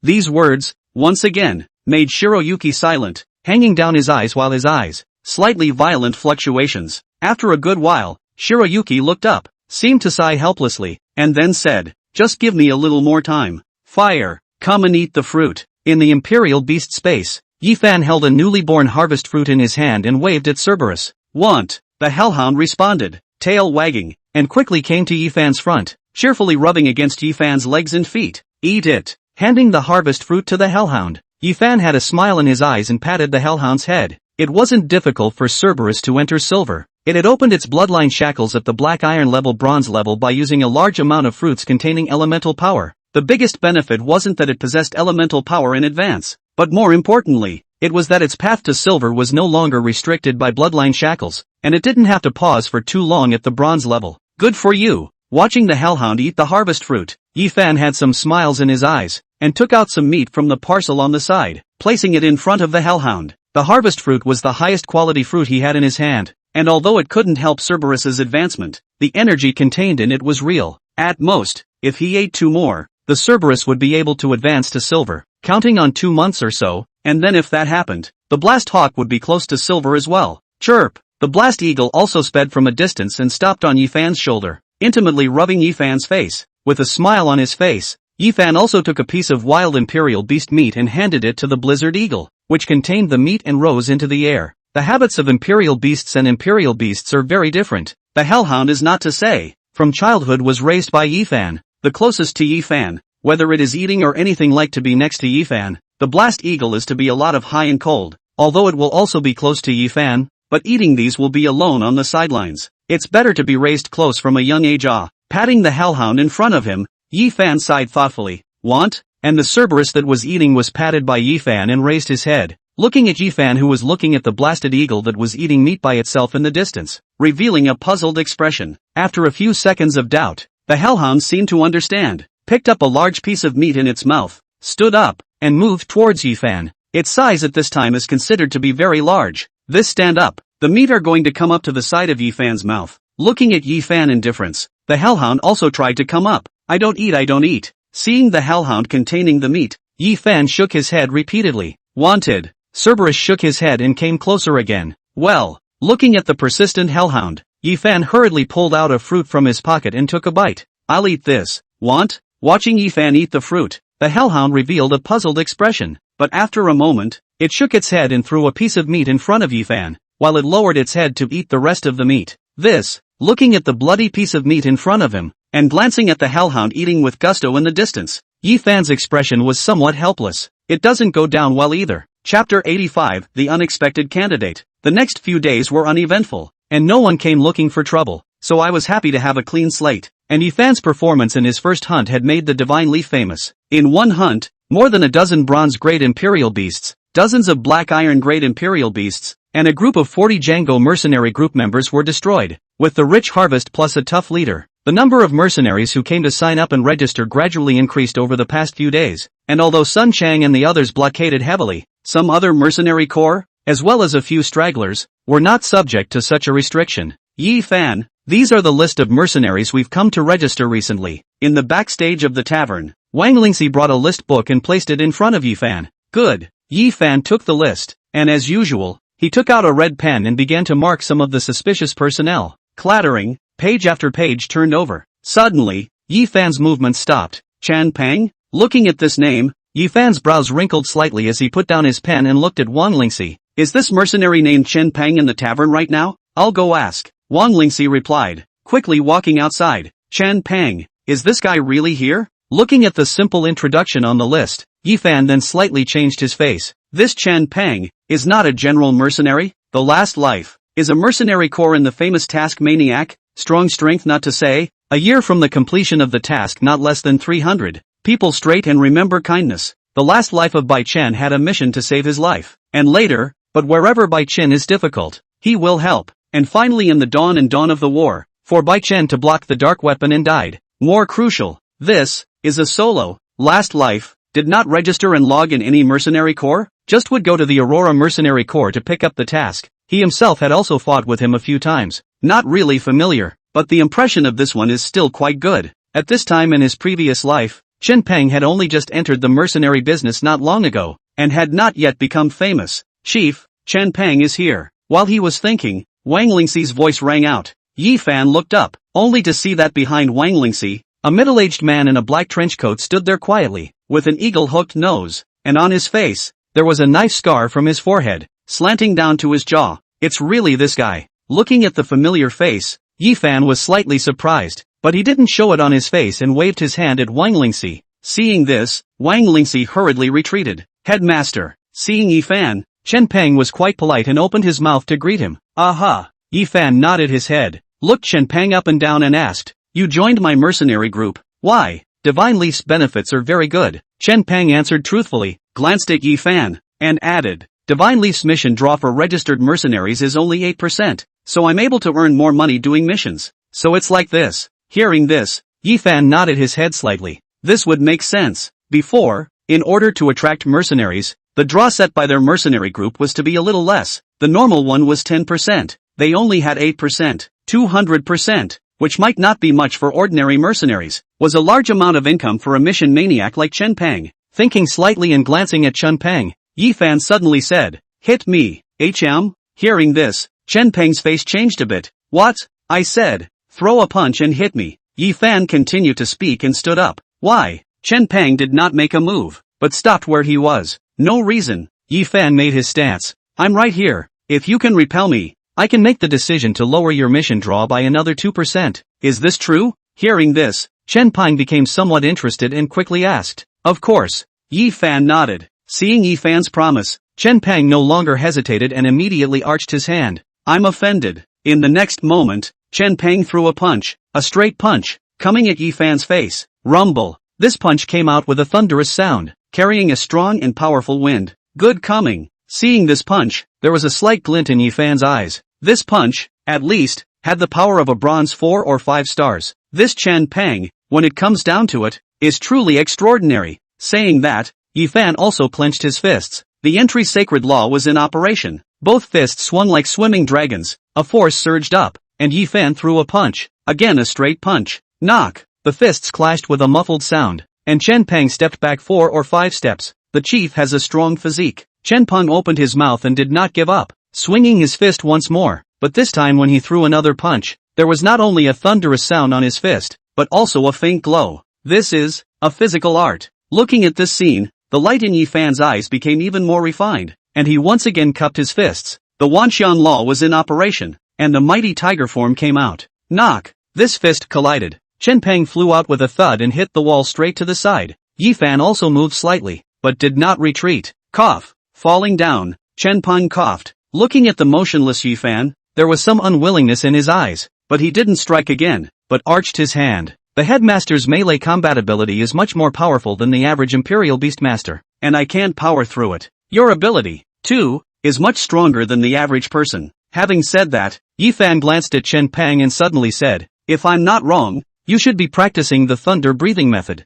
These words, once again, made Shiroyuki silent, hanging down his eyes while his eyes, slightly violent fluctuations. After a good while, Shiroyuki looked up, seemed to sigh helplessly, and then said, just give me a little more time. Fire, come and eat the fruit. In the Imperial Beast space, Yifan held a newly born harvest fruit in his hand and waved at Cerberus. Want? The hellhound responded, tail wagging, and quickly came to Yifan's front, cheerfully rubbing against Yifan's legs and feet. Eat it. Handing the harvest fruit to the hellhound, Yifan had a smile in his eyes and patted the hellhound's head. It wasn't difficult for Cerberus to enter Silver. It had opened its bloodline shackles at the black iron level bronze level by using a large amount of fruits containing elemental power. The biggest benefit wasn't that it possessed elemental power in advance, but more importantly, it was that its path to Silver was no longer restricted by bloodline shackles, and it didn't have to pause for too long at the bronze level. Good for you. Watching the hellhound eat the harvest fruit, Yifan had some smiles in his eyes, and took out some meat from the parcel on the side, placing it in front of the hellhound. The harvest fruit was the highest quality fruit he had in his hand, and although it couldn't help Cerberus's advancement, the energy contained in it was real. At most, if he ate 2 more, the Cerberus would be able to advance to Silver, counting on 2 months or so, and then if that happened, the Blast Hawk would be close to Silver as well. Chirp! The Blast Eagle also sped from a distance and stopped on Yifan's shoulder, intimately rubbing Yifan's face. With a smile on his face, Yifan also took a piece of wild Imperial Beast meat and handed it to the Blizzard Eagle, which contained the meat and rose into the air. The habits of Imperial Beasts and Imperial Beasts are very different. The Hellhound is not to say, from childhood was raised by Yifan, the closest to Yifan, whether it is eating or anything like to be next to Yifan. The Blast Eagle is to be a lot of high and cold, although it will also be close to Yifan, but eating these will be alone on the sidelines. It's better to be raised close from a young age. Patting the hellhound in front of him, Yifan sighed thoughtfully. Want? And the Cerberus that was eating was patted by Yifan and raised his head, looking at Yifan who was looking at the blasted eagle that was eating meat by itself in the distance, revealing a puzzled expression. After a few seconds of doubt, the hellhound seemed to understand, picked up a large piece of meat in its mouth, stood up, and moved towards Yifan. Its size at this time is considered to be very large. This stand up, the meat are going to come up to the side of Yifan's mouth. Looking at Yifan in difference, the hellhound also tried to come up. I don't eat. Seeing the hellhound containing the meat, Yifan shook his head repeatedly. Wanted. Cerberus shook his head and came closer again. Well, looking at the persistent hellhound, Yifan hurriedly pulled out a fruit from his pocket and took a bite. I'll eat this. Want? Watching Yifan eat the fruit, the hellhound revealed a puzzled expression, but after a moment, it shook its head and threw a piece of meat in front of Yifan, while it lowered its head to eat the rest of the meat. This, looking at the bloody piece of meat in front of him, and glancing at the hellhound eating with gusto in the distance, Yifan's expression was somewhat helpless. It doesn't go down well either. Chapter 85, The Unexpected Candidate. The next few days were uneventful, and no one came looking for trouble, so I was happy to have a clean slate, and Yifan's performance in his first hunt had made the Divine Leaf famous. In one hunt, more than a dozen bronze-grade Imperial Beasts, dozens of black iron grade Imperial beasts, and a group of 40 Django mercenary group members were destroyed. With the rich harvest plus a tough leader, the number of mercenaries who came to sign up and register gradually increased over the past few days, and although Sun Chang and the others blockaded heavily, some other mercenary corps, as well as a few stragglers, were not subject to such a restriction. Yi Fan, these are the list of mercenaries we've come to register recently. In the backstage of the tavern, Wang Lingxi brought a list book and placed it in front of Yi Fan. Good. Yi Fan took the list, and as usual, he took out a red pen and began to mark some of the suspicious personnel. Clattering, page after page turned over. Suddenly, Yi Fan's movement stopped. Chan Pang? Looking at this name, Yi Fan's brows wrinkled slightly as he put down his pen and looked at Wang Lingxi. Is this mercenary named Chen Pang in the tavern right now? I'll go ask. Wang Lingxi replied, quickly walking outside. Chen Pang, is this guy really here? Looking at the simple introduction on the list, Yi Fan then slightly changed his face. This Chen Pang is not a general mercenary. The Last Life is a mercenary corps in the famous task Maniac, strong strength not to say, a year from the completion of the task not less than 300, people straight and remember kindness. The Last Life of Bai Chen had a mission to save his life, and later, but wherever Bai Chen is difficult, he will help, and finally in the dawn of the war, for Bai Chen to block the dark weapon and died. More crucial, this is a solo, Last Life, did not register and log in any mercenary corps, just would go to the Aurora Mercenary Corps to pick up the task. He himself had also fought with him a few times. Not really familiar, but the impression of this one is still quite good. At this time in his previous life, Chen Peng had only just entered the mercenary business not long ago, and had not yet become famous. Chief, Chen Peng is here. While he was thinking, Wang Lingxi's voice rang out. Yi Fan looked up, only to see that behind Wang Lingxi, a middle-aged man in a black trench coat stood there quietly, with an eagle-hooked nose, and on his face, there was a knife scar from his forehead, slanting down to his jaw. It's really this guy. Looking at the familiar face, Yi Fan was slightly surprised, but he didn't show it on his face and waved his hand at Wang Lingxi. Seeing this, Wang Lingxi hurriedly retreated. Headmaster, seeing Yi Fan, Chen Peng was quite polite and opened his mouth to greet him. Aha! Yi Fan nodded his head, looked Chen Peng up and down and asked, you joined my mercenary group. Why? Divine Leaf's benefits are very good. Chen Peng answered truthfully, glanced at Yi Fan, and added, Divine Leaf's mission draw for registered mercenaries is only 8%, so I'm able to earn more money doing missions. So it's like this. Hearing this, Yi Fan nodded his head slightly. This would make sense. Before, in order to attract mercenaries, the draw set by their mercenary group was to be a little less. The normal one was 10%. They only had 8%. 200%, which might not be much for ordinary mercenaries, was a large amount of income for a mission maniac like Chen Peng. Thinking slightly and glancing at Chen Peng, Yi Fan suddenly said, hit me, HM? Hearing this, Chen Peng's face changed a bit. What? I said, throw a punch and hit me. Yi Fan continued to speak and stood up. Why? Chen Peng did not make a move, but stopped where he was. No reason. Yi Fan made his stance. I'm right here. If you can repel me, I can make the decision to lower your mission draw by another 2%. Is this true? Hearing this, Chen Peng became somewhat interested and quickly asked. Of course. Yi Fan nodded. Seeing Yi Fan's promise, Chen Peng no longer hesitated and immediately arched his hand. I'm offended. In the next moment, Chen Peng threw a punch, a straight punch, coming at Yi Fan's face. Rumble. This punch came out with a thunderous sound, carrying a strong and powerful wind. Good coming. Seeing this punch, there was a slight glint in Yi Fan's eyes. This punch, at least, had the power of a bronze 4 or 5 stars. This Chen Peng, when it comes down to it, is truly extraordinary. Saying that, Yi Fan also clenched his fists. The entry sacred law was in operation. Both fists swung like swimming dragons. A force surged up, and Yi Fan threw a punch. Again a straight punch. Knock. The fists clashed with a muffled sound, and Chen Peng stepped back 4 or 5 steps. The chief has a strong physique. Chen Peng opened his mouth and did not give up, swinging his fist once more, but this time when he threw another punch, there was not only a thunderous sound on his fist, but also a faint glow. This is a physical art. Looking at this scene, the light in Yi Fan's eyes became even more refined, and he once again cupped his fists. The Wanxian law was in operation, and the mighty tiger form came out. Knock! This fist collided. Chen Peng flew out with a thud and hit the wall straight to the side. Yi Fan also moved slightly, but did not retreat. Cough. Falling down, Chen Peng coughed. Looking at the motionless Yi Fan, there was some unwillingness in his eyes, but he didn't strike again, but arched his hand. The headmaster's melee combat ability is much more powerful than the average Imperial Beastmaster, and I can't power through it. Your ability, too, is much stronger than the average person. Having said that, Yifan glanced at Chen Pang and suddenly said, if I'm not wrong, you should be practicing the thunder breathing method.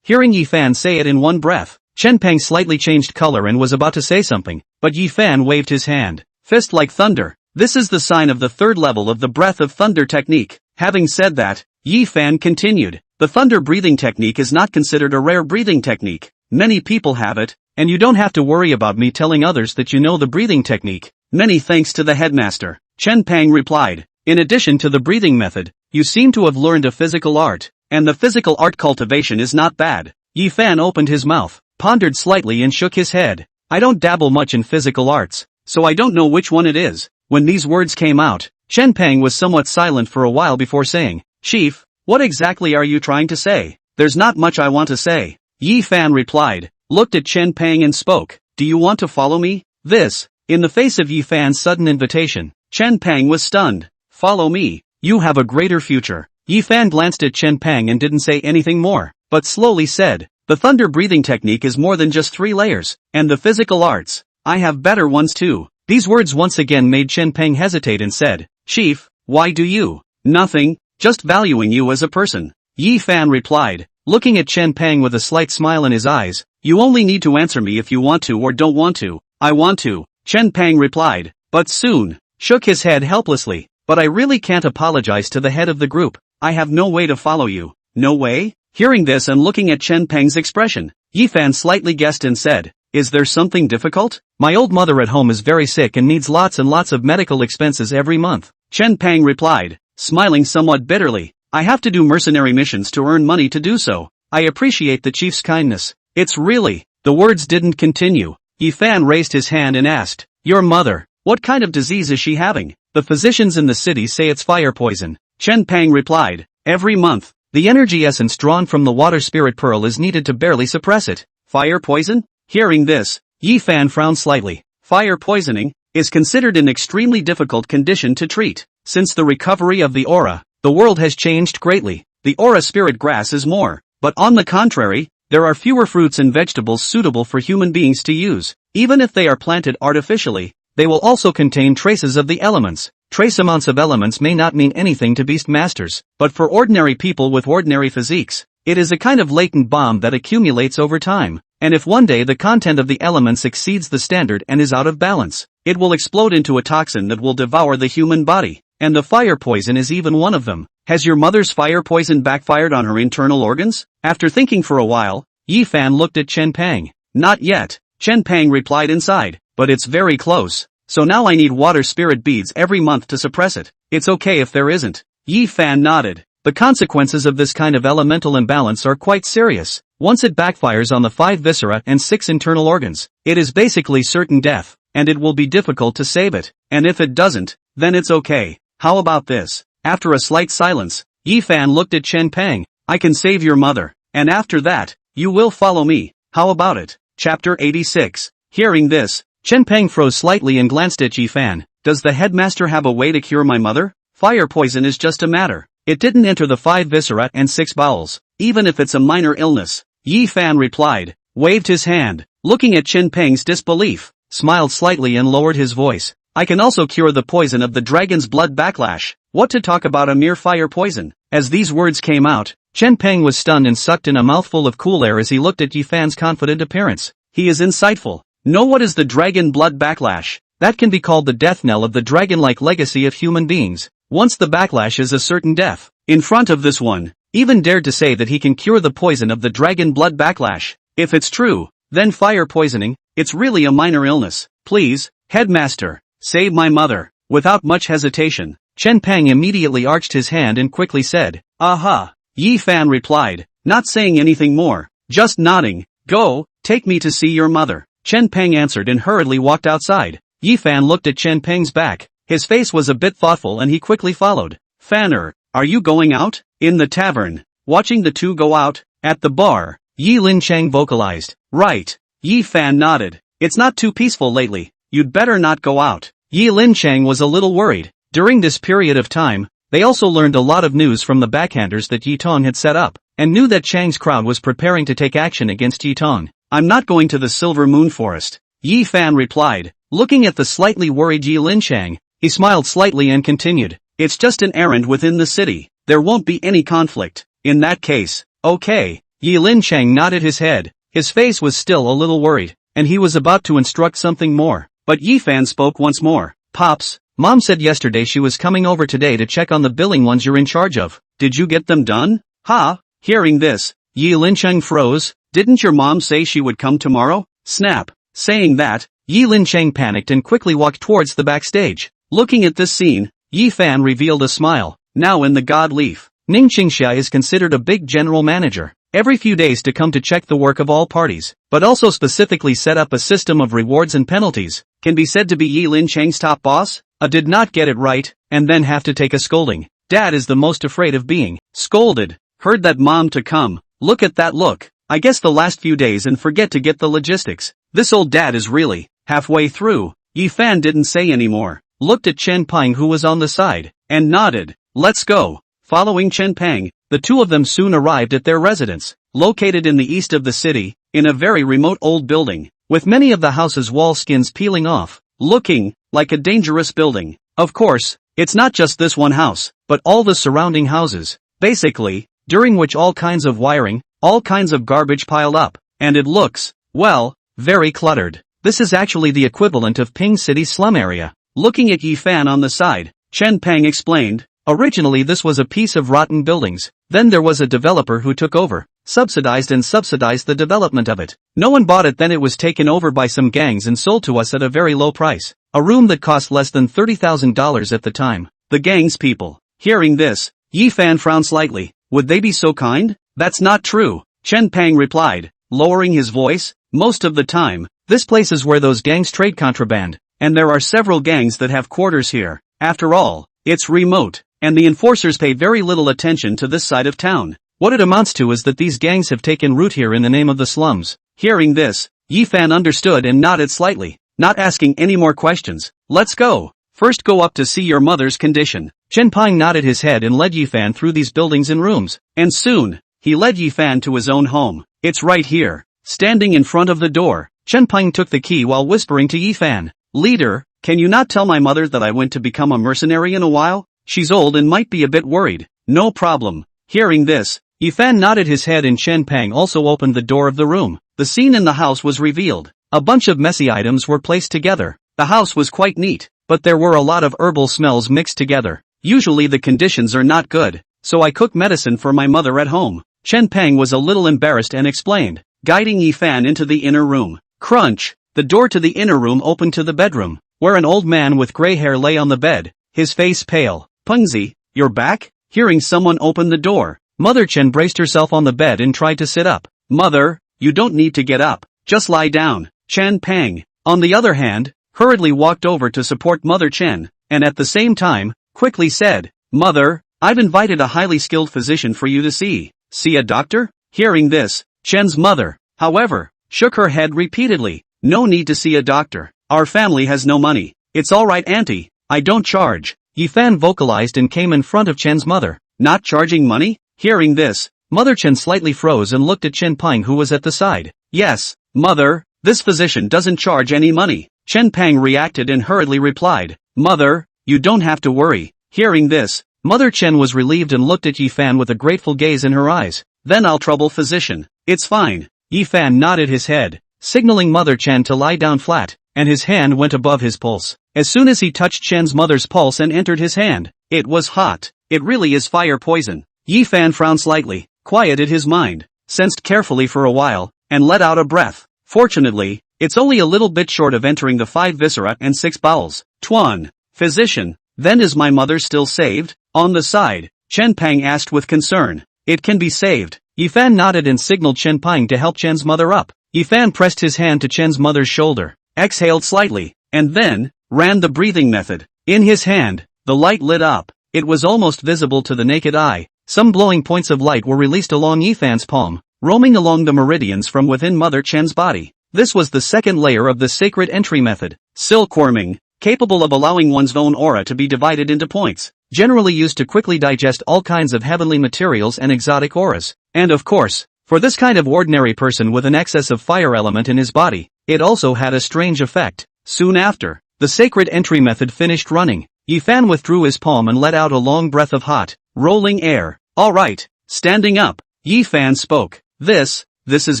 Hearing Yifan say it in one breath, Chen Pang slightly changed color and was about to say something, but Yifan waved his hand. Fist like thunder. This is the sign of the third level of the breath of thunder technique. Having said that, Yifan continued, the thunder breathing technique is not considered a rare breathing technique. Many people have it, and you don't have to worry about me telling others that you know the breathing technique. Many thanks to the headmaster, Chen Pang replied. In addition to the breathing method, you seem to have learned a physical art, and the physical art cultivation is not bad. Yifan opened his mouth, pondered slightly and shook his head. I don't dabble much in physical arts, so I don't know which one it is. When these words came out, Chen Pang was somewhat silent for a while before saying, Chief, what exactly are you trying to say? There's not much I want to say. Yifan replied, looked at Chen Pang and spoke, do you want to follow me? In the face of Yifan's sudden invitation, Chen Pang was stunned. Follow me, you have a greater future. Yifan glanced at Chen Pang and didn't say anything more, but slowly said, the thunder breathing technique is more than just 3 layers, and the physical arts, I have better ones too. These words once again made Chen Pang hesitate and said, Chief, why do you? Nothing, just valuing you as a person. Yifan replied, looking at Chen Pang with a slight smile in his eyes, you only need to answer me if you want to or don't want to. I want to, Chen Pang replied, but soon, shook his head helplessly, but I really can't apologize to the head of the group. I have no way to follow you. No way? Hearing this and looking at Chen Pang's expression, Yifan slightly guessed and said, is there something difficult? My old mother at home is very sick and needs lots and lots of medical expenses every month. Chen Pang replied, smiling somewhat bitterly, I have to do mercenary missions to earn money to do so. I appreciate the chief's kindness. It's really, the words didn't continue. Yifan raised his hand and asked, your mother, what kind of disease is she having? The physicians in the city say it's fire poison. Chen Pang replied, every month, the energy essence drawn from the water spirit pearl is needed to barely suppress it. Fire poison? Hearing this, Yifan frowned slightly. Fire poisoning is considered an extremely difficult condition to treat. Since the recovery of the aura, the world has changed greatly. The aura spirit grass is more, but on the contrary, there are fewer fruits and vegetables suitable for human beings to use. Even if they are planted artificially, they will also contain traces of the elements. Trace amounts of elements may not mean anything to beast masters, but for ordinary people with ordinary physiques, it is a kind of latent bomb that accumulates over time, and if one day the content of the elements exceeds the standard and is out of balance, it will explode into a toxin that will devour the human body, and the fire poison is even one of them. Has your mother's fire poison backfired on her internal organs? After thinking for a while, Yifan looked at Chen Pang. Not yet, Chen Pang replied inside, but it's very close. So now I need water spirit beads every month to suppress it. It's okay if there isn't. Yifan nodded. The consequences of this kind of elemental imbalance are quite serious. Once it backfires on the 5 viscera and 6 internal organs, it is basically certain death, and it will be difficult to save it. And if it doesn't, then it's okay. How about this? After a slight silence, Yifan looked at Chen Pang. I can save your mother, and after that, you will follow me. How about it? Chapter 86. Hearing this, Chen Pang froze slightly and glanced at Yifan. Does the headmaster have a way to cure my mother? Fire poison is just a matter. It didn't enter the 5 viscera and 6 bowels, even if it's a minor illness. Yifan replied, waved his hand, looking at Chen Pang's disbelief, smiled slightly and lowered his voice. I can also cure the poison of the dragon's blood backlash. What to talk about a mere fire poison? As these words came out, Chen Pang was stunned and sucked in a mouthful of cool air as he looked at Yifan's confident appearance. He is insightful. Know what is the dragon blood backlash? That can be called the death knell of the dragon-like legacy of human beings. Once the backlash is a certain death, in front of this one, even dared to say that he can cure the poison of the dragon blood backlash. If it's true, then fire poisoning, it's really a minor illness. Please, headmaster, save my mother. Without much hesitation, Chen Pang immediately arched his hand and quickly said, aha. Yifan replied, not saying anything more, just nodding. Go, take me to see your mother. Chen Pang answered and hurriedly walked outside. Yifan looked at Chen Pang's back. His face was a bit thoughtful and he quickly followed. Fanner, are you going out? In the tavern. Watching the two go out, at the bar, Yi Lin Chang vocalized. Right. Yifan nodded. It's not too peaceful lately. You'd better not go out. Yi Lin Chang was a little worried. During this period of time, they also learned a lot of news from the backhanders that Yi Tong had set up, and knew that Chang's crowd was preparing to take action against Yi Tong. I'm not going to the Silver Moon Forest. Yi Fan replied. Looking at the slightly worried Yi Linchang, he smiled slightly and continued. It's just an errand within the city. There won't be any conflict. In that case, okay. Yi Linchang nodded his head. His face was still a little worried, and he was about to instruct something more. But Yi Fan spoke once more. Pops, Mom said yesterday she was coming over today to check on the billing ones you're in charge of. Did you get them done? Ha! Hearing this, Yi Linchang froze. Didn't your mom say she would come tomorrow? Snap. Saying that, Yi Linchang panicked and quickly walked towards the backstage. Looking at this scene, Yi Fan revealed a smile. Now in the God Leaf, Ning Qingxia is considered a big general manager, every few days to come to check the work of all parties, but also specifically set up a system of rewards and penalties. Can be said to be Yi Linchang's top boss? Did not get it right, and then have to take a scolding. Dad is the most afraid of being scolded. Heard that mom to come. Look at that look. I guess the last few days and forget to get the logistics. This old dad is really halfway through. Yi Fan didn't say any more. Looked at Chen Pang who was on the side, and nodded. Let's go. Following Chen Pang, the two of them soon arrived at their residence, located in the east of the city, in a very remote old building, with many of the house's wall skins peeling off, looking like a dangerous building. Of course, it's not just this one house, but all the surrounding houses, basically, during which all kinds of wiring, all kinds of garbage piled up, and it looks, well, very cluttered. This is actually the equivalent of Ping City's slum area. Looking at Yi Fan on the side, Chen Pang explained, originally this was a piece of rotten buildings, then there was a developer who took over, subsidized the development of it. No one bought it, then it was taken over by some gangs and sold to us at a very low price. A room that cost less than $30,000 at the time. The gang's people. Hearing this, Yi Fan frowned slightly. Would they be so kind? That's not true, Chen Pang replied, lowering his voice. Most of the time, this place is where those gangs trade contraband, and there are several gangs that have quarters here. After all, it's remote, and the enforcers pay very little attention to this side of town. What it amounts to is that these gangs have taken root here in the name of the slums. Hearing this, Yi Fan understood and nodded slightly, not asking any more questions. Let's go. First go up to see your mother's condition. Chen Pang nodded his head and led Yi Fan through these buildings and rooms, and soon, he led Yi Fan to his own home. It's right here. Standing in front of the door, Chen Pang took the key while whispering to Yi Fan. Leader, can you not tell my mother that I went to become a mercenary in a while? She's old and might be a bit worried. No problem. Hearing this, Yi Fan nodded his head and Chen Pang also opened the door of the room. The scene in the house was revealed. A bunch of messy items were placed together. The house was quite neat, but there were a lot of herbal smells mixed together. Usually the conditions are not good, so I cook medicine for my mother at home. Chen Pang was a little embarrassed and explained, guiding Yi Fan into the inner room. Crunch! The door to the inner room opened to the bedroom, where an old man with gray hair lay on the bed, his face pale. Pengzi, you're back? Hearing someone open the door, Mother Chen braced herself on the bed and tried to sit up. Mother, you don't need to get up, just lie down. Chen Pang, on the other hand, hurriedly walked over to support Mother Chen, and at the same time, quickly said, Mother, I've invited a highly skilled physician for you to see. See a doctor? Hearing this, Chen's mother, however, shook her head repeatedly. No need to see a doctor. Our family has no money. It's alright auntie, I don't charge. Yi Fan vocalized and came in front of Chen's mother. Not charging money? Hearing this, Mother Chen slightly froze and looked at Chen Pang who was at the side. Yes, Mother, this physician doesn't charge any money. Chen Pang reacted and hurriedly replied, Mother, you don't have to worry. Hearing this, Mother Chen was relieved and looked at Yi Fan with a grateful gaze in her eyes. Then I'll trouble physician. It's fine. Yi Fan nodded his head, signaling Mother Chen to lie down flat, and his hand went above his pulse. As soon as he touched Chen's mother's pulse and entered his hand, it was hot. It really is fire poison. Yi Fan frowned slightly, quieted his mind, sensed carefully for a while, and let out a breath. Fortunately, it's only a little bit short of entering the 5 viscera and 6 bowels. Tuan, physician, then is my mother still saved? On the side, Chen Pang asked with concern. It can be saved. Yi Fan nodded and signaled Chen Pang to help Chen's mother up. Yi Fan pressed his hand to Chen's mother's shoulder, exhaled slightly, and then, ran the breathing method. In his hand, the light lit up. It was almost visible to the naked eye. Some glowing points of light were released along Yi Fan's palm, roaming along the meridians from within Mother Chen's body. This was the second layer of the sacred entry method. Silkworming, capable of allowing one's own aura to be divided into points, generally used to quickly digest all kinds of heavenly materials and exotic auras. And of course, For this kind of ordinary person with an excess of fire element in his body, it also had a strange effect. Soon after, the sacred entry method finished running, Yifan withdrew his palm and let out a long breath of hot, rolling air. Alright, standing up, Yifan spoke. This is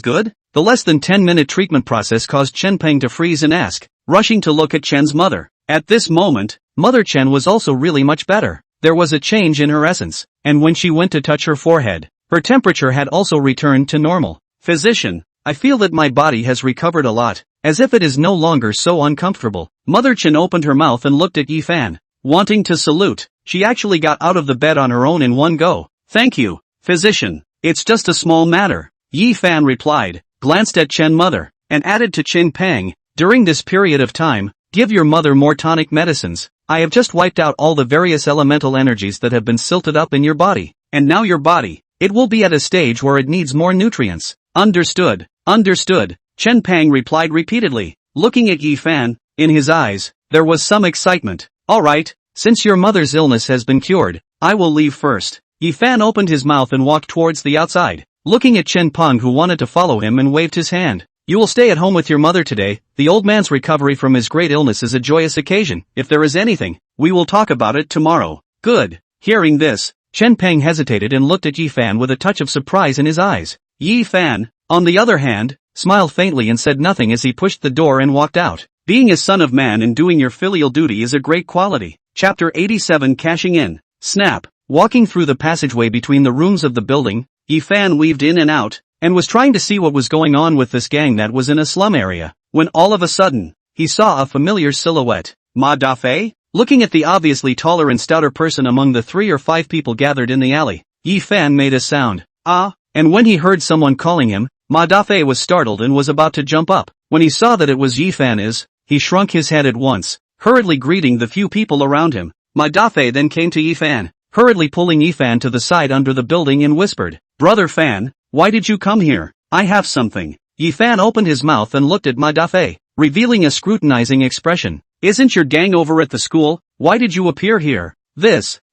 good? The less than 10-minute treatment process caused Chen Peng to freeze and ask, rushing to look at Chen's mother. At this moment, Mother Chen was also really much better. There was a change in her essence, and when she went to touch her forehead, her temperature had also returned to normal. Physician, I feel that my body has recovered a lot, as if it is no longer so uncomfortable. Mother Chen opened her mouth and looked at Yifan. Wanting to salute, she actually got out of the bed on her own in one go. Thank you, physician. It's just a small matter. Yifan replied, glanced at Chen mother, and added to Chen Peng, during this period of time, give your mother more tonic medicines. I have just wiped out all the various elemental energies that have been silted up in your body, and now your body, it will be at a stage where it needs more nutrients. Understood, understood, Chen Peng replied repeatedly, looking at Yifan. In his eyes, there was some excitement. Alright, since your mother's illness has been cured, I will leave first. Yifan opened his mouth and walked towards the outside, looking at Chen Peng who wanted to follow him and waved his hand. You will stay at home with your mother today. The old man's recovery from his great illness is a joyous occasion. If there is anything, we will talk about it tomorrow. Good. Hearing this, Chen Peng hesitated and looked at Yifan with a touch of surprise in his eyes. Yifan, on the other hand, smiled faintly and said nothing as he pushed the door and walked out. Being a son of man and doing your filial duty is a great quality. Chapter 87 Cashing in. Snap. Walking through the passageway between the rooms of the building, Yifan weaved in and out, and was trying to see what was going on with this gang that was in a slum area, when all of a sudden, he saw a familiar silhouette. Ma Dafei? Looking at the obviously taller and stouter person among the 3 or 5 people gathered in the alley, Yifan made a sound. Ah, and when he heard someone calling him, Ma Dafei was startled and was about to jump up. When he saw that it was Yifan, he shrunk his head at once, hurriedly greeting the few people around him. Ma Dafei then came to Yifan, hurriedly pulling Yifan to the side under the building and whispered, Brother Fan, why did you come here? I have something. Yifan opened his mouth and looked at Ma Dafei, revealing a scrutinizing expression. Isn't your gang over at the school? Why did you appear here?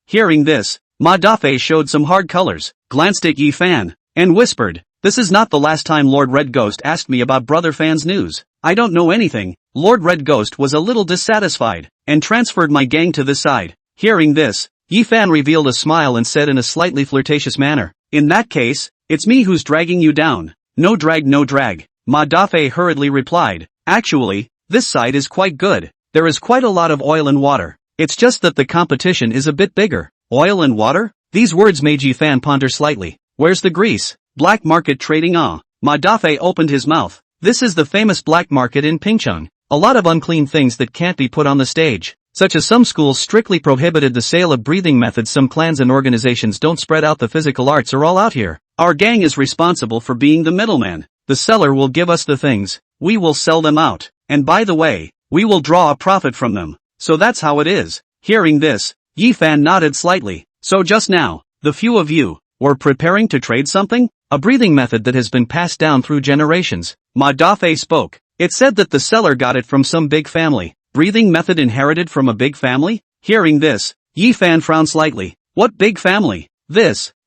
Hearing this, Ma Dafei showed some hard colors, glanced at Yifan, and whispered, This is not the last time Lord Red Ghost asked me about Brother Fan's news. I don't know anything. Lord Red Ghost was a little dissatisfied, and transferred my gang to this side. Hearing this, Yifan revealed a smile and said in a slightly flirtatious manner, In that case, it's me who's dragging you down. No drag, no drag. Ma Dafei hurriedly replied, Actually, this side is quite good. There is quite a lot of oil and water. It's just that the competition is a bit bigger. Oil and water? These words made Yifan ponder slightly. Where's the grease? Black market trading? Ma Dafei opened his mouth. This is the famous black market in Pingcheng. A lot of unclean things that can't be put on the stage. Such as some schools strictly prohibited the sale of breathing methods. Some clans and organizations don't spread out the physical arts are all out here. Our gang is responsible for being the middleman. The seller will give us the things. We will sell them out. And by the way, we will draw a profit from them. So that's how it is. Hearing this, Yifan nodded slightly. So just now, the few of you were preparing to trade something? A breathing method that has been passed down through generations. Ma Dafei spoke. It said that the seller got it from some big family. Breathing method inherited from a big family? Hearing this, Yifan frowned slightly. What big family?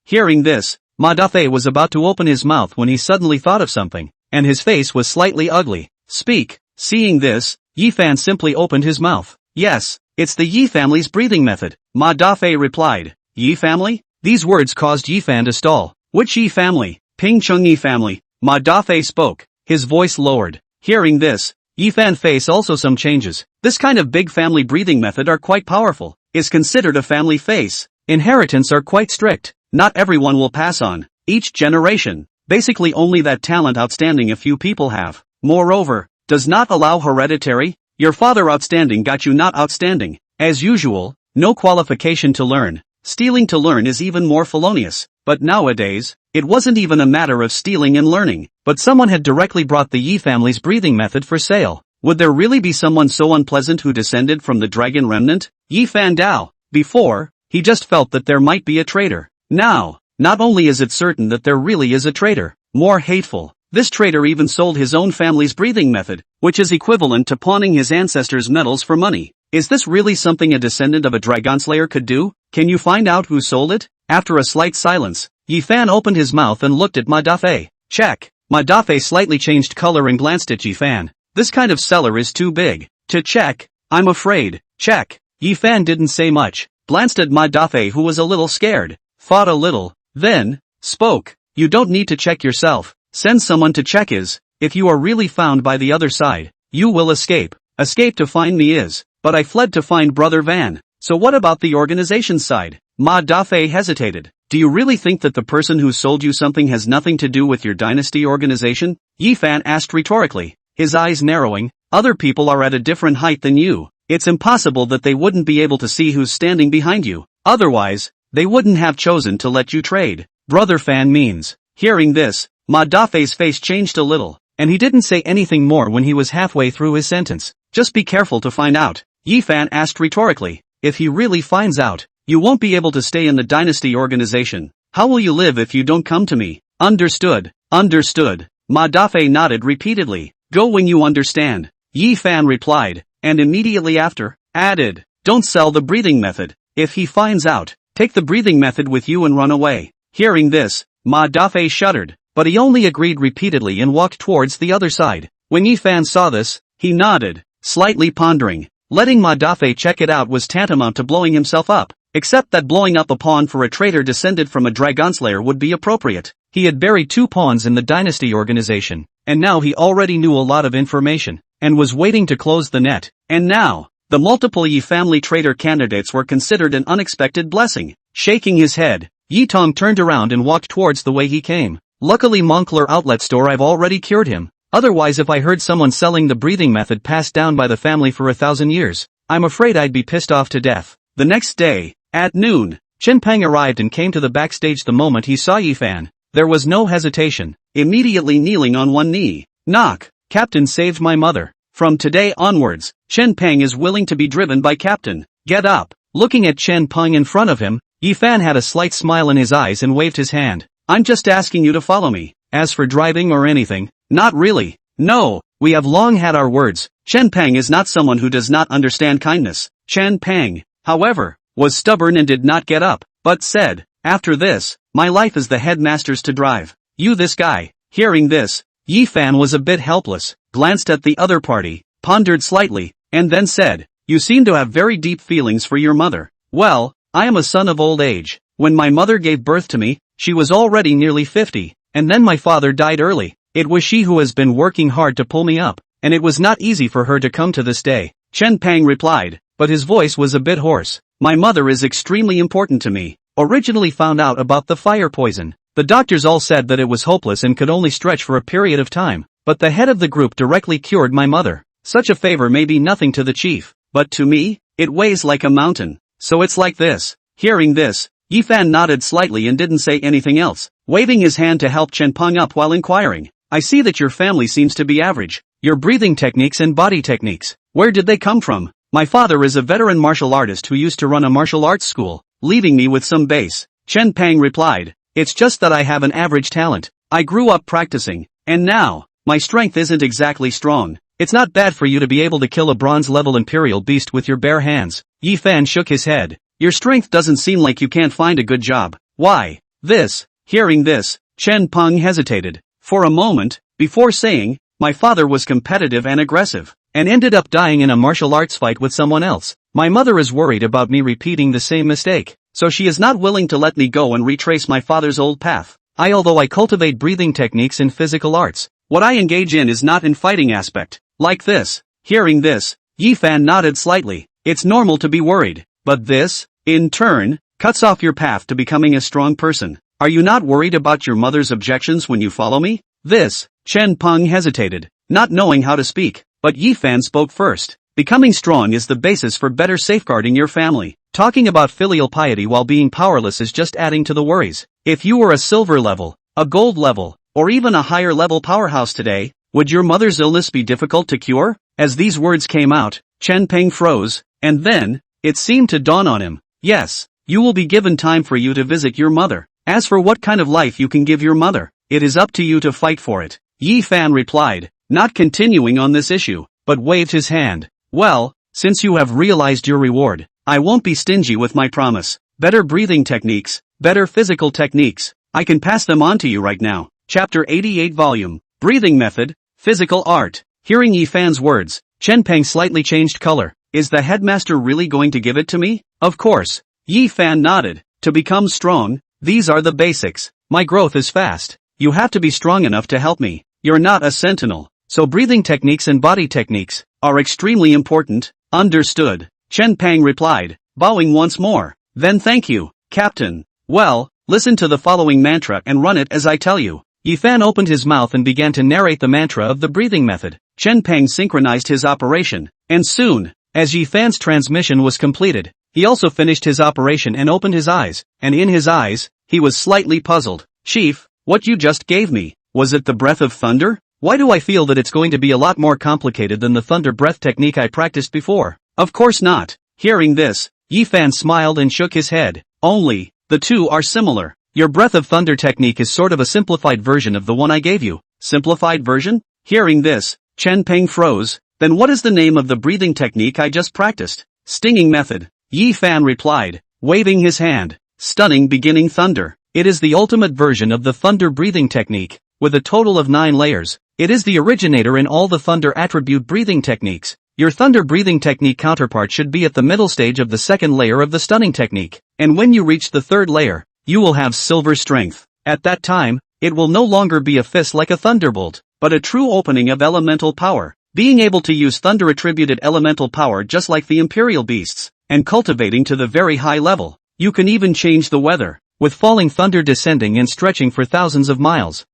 Hearing this, Ma Dafei was about to open his mouth when he suddenly thought of something, and his face was slightly ugly. Speak. Seeing this, Yifan simply opened his mouth. Yes, it's the Yi family's breathing method. Ma Dafei replied. Yi family? These words caused Yifan to stall. Which Yi family? Pingcheng Yi family. Ma Dafei spoke, his voice lowered. Hearing this, Yifan faced also some changes. This kind of big family breathing method are quite powerful. Is considered a family face. Inheritance are quite strict. Not everyone will pass on. Each generation. Basically only that talent outstanding a few people have. Moreover, does not allow hereditary. Your father outstanding got you not outstanding. As usual, no qualification to learn. Stealing to learn is even more felonious. But nowadays, it wasn't even a matter of stealing and learning, but someone had directly brought the Yi family's breathing method for sale. Would there really be someone so unpleasant who descended from the dragon remnant? Yi Fan Dao. Before, he just felt that there might be a traitor. Now, not only is it certain that there really is a traitor, more hateful, this traitor even sold his own family's breathing method, which is equivalent to pawning his ancestors' metals for money. Is this really something a descendant of a dragonslayer could do? Can you find out who sold it? After a slight silence, Yi Fan opened his mouth and looked at Ma Dafei. Check. Ma Dafei slightly changed color and glanced at Yi Fan. This kind of seller is too big to check, I'm afraid. Check. Yi Fan didn't say much, glanced at Ma Dafei who was a little scared, thought a little, then spoke. You don't need to check yourself. Send someone to check is. If you are really found by the other side, you will escape. Escape to find me is. But I fled to find Brother Van. So what about the organization side? Ma Dafei hesitated. Do you really think that the person who sold you something has nothing to do with your dynasty organization? Yi Fan asked rhetorically, his eyes narrowing. Other people are at a different height than you. It's impossible that they wouldn't be able to see who's standing behind you. Otherwise, they wouldn't have chosen to let you trade. Brother Fan means. Hearing this, Ma Dafei's face changed a little, and he didn't say anything more when he was halfway through his sentence. Just be careful to find out. Yi Fan asked rhetorically, if he really finds out, you won't be able to stay in the dynasty organization. How will you live if you don't come to me? Understood. Understood. Ma Dafei nodded repeatedly. Go when you understand. Yi Fan replied, and immediately after, added, don't sell the breathing method. If he finds out, take the breathing method with you and run away. Hearing this, Ma Dafei shuddered, but he only agreed repeatedly and walked towards the other side. When Yi Fan saw this, he nodded, slightly pondering. Letting Ma Dafei check it out was tantamount to blowing himself up, except that blowing up a pawn for a traitor descended from a dragonslayer would be appropriate. He had buried 2 pawns in the dynasty organization, and now he already knew a lot of information, and was waiting to close the net. And now, the multiple Yi family traitor candidates were considered an unexpected blessing. Shaking his head, Yi Tong turned around and walked towards the way he came. Luckily Moncler outlet store I've already cured him. Otherwise if I heard someone selling the breathing method passed down by the family for 1,000 years, I'm afraid I'd be pissed off to death. The next day, at noon, Chen Peng arrived and came to the backstage the moment he saw Yi Fan. There was no hesitation, immediately kneeling on one knee. Knock. Captain saved my mother. From today onwards, Chen Peng is willing to be driven by Captain. Get up. Looking at Chen Peng in front of him, Yi Fan had a slight smile in his eyes and waved his hand. I'm just asking you to follow me. As for driving or anything, not really. No, we have long had our words. Chen Peng is not someone who does not understand kindness. Chen Peng, however, was stubborn and did not get up, but said, after this, my life is the headmaster's to drive. You this guy. Hearing this, Yi Fan was a bit helpless, glanced at the other party, pondered slightly, and then said, you seem to have very deep feelings for your mother. Well, I am a son of old age. When my mother gave birth to me, she was already nearly 50, and then my father died early. It was she who has been working hard to pull me up, and it was not easy for her to come to this day. Chen Peng replied, but his voice was a bit hoarse. My mother is extremely important to me. Originally found out about the fire poison. The doctors all said that it was hopeless and could only stretch for a period of time, but the head of the group directly cured my mother. Such a favor may be nothing to the chief, but to me, it weighs like a mountain. So it's like this. Hearing this, Yi Fan nodded slightly and didn't say anything else, waving his hand to help Chen Peng up while inquiring. I see that your family seems to be average. Your breathing techniques and body techniques, where did they come from? My father is a veteran martial artist who used to run a martial arts school, leaving me with some base. Chen Peng replied, it's just that I have an average talent. I grew up practicing, and now, my strength isn't exactly strong. It's not bad for you to be able to kill a bronze-level imperial beast with your bare hands. Yi Fan shook his head. Your strength doesn't seem like you can't find a good job. Why? This. Hearing this, Chen Peng hesitated, for a moment, before saying, my father was competitive and aggressive, and ended up dying in a martial arts fight with someone else. My mother is worried about me repeating the same mistake, so she is not willing to let me go and retrace my father's old path. Although I cultivate breathing techniques in physical arts, what I engage in is not in fighting aspect. Like this. Hearing this, Yi Fan nodded slightly. It's normal to be worried, but this, in turn, cuts off your path to becoming a strong person. Are you not worried about your mother's objections when you follow me? This. Chen Peng hesitated, not knowing how to speak, but Yi Fan spoke first. Becoming strong is the basis for better safeguarding your family. Talking about filial piety while being powerless is just adding to the worries. If you were a silver level, a gold level, or even a higher level powerhouse today, would your mother's illness be difficult to cure? As these words came out, Chen Peng froze, and then, it seemed to dawn on him. Yes, you will be given time for you to visit your mother. As for what kind of life you can give your mother, it is up to you to fight for it. Yi Fan replied, not continuing on this issue, but waved his hand. Well, since you have realized your reward, I won't be stingy with my promise. Better breathing techniques, better physical techniques, I can pass them on to you right now. Chapter 88 Volume, Breathing Method, Physical Art. Hearing Yi Fan's words, Chen Peng slightly changed color. Is the headmaster really going to give it to me? Of course. Yi Fan nodded. To become strong, these are the basics. My growth is fast. You have to be strong enough to help me. You're not a sentinel, so breathing techniques and body techniques are extremely important. Understood. Chen Peng replied, bowing once more. Then thank you, Captain. Well, listen to the following mantra and run it as I tell you. Yi Fan opened his mouth and began to narrate the mantra of the breathing method. Chen Peng synchronized his operation, and soon, as Yi Fan's transmission was completed, he also finished his operation and opened his eyes, and in his eyes, he was slightly puzzled. Chief, what you just gave me, was it the breath of thunder? Why do I feel that it's going to be a lot more complicated than the thunder breath technique I practiced before? Of course not. Hearing this, Yi Fan smiled and shook his head. Only, the two are similar. Your breath of thunder technique is sort of a simplified version of the one I gave you. Simplified version? Hearing this, Chen Peng froze. Then what is the name of the breathing technique I just practiced? Stinging method. Yi Fan replied, waving his hand. Stunning beginning thunder. It is the ultimate version of the thunder breathing technique, with a total of 9 layers. It is the originator in all the thunder attribute breathing techniques. Your thunder breathing technique counterpart should be at the middle stage of the second layer of the stunning technique. And when you reach the third layer, you will have silver strength. At that time, it will no longer be a fist like a thunderbolt, but a true opening of elemental power. Being able to use thunder attributed elemental power just like the imperial beasts, and cultivating to the very high level. You can even change the weather, with falling thunder descending and stretching for thousands of miles.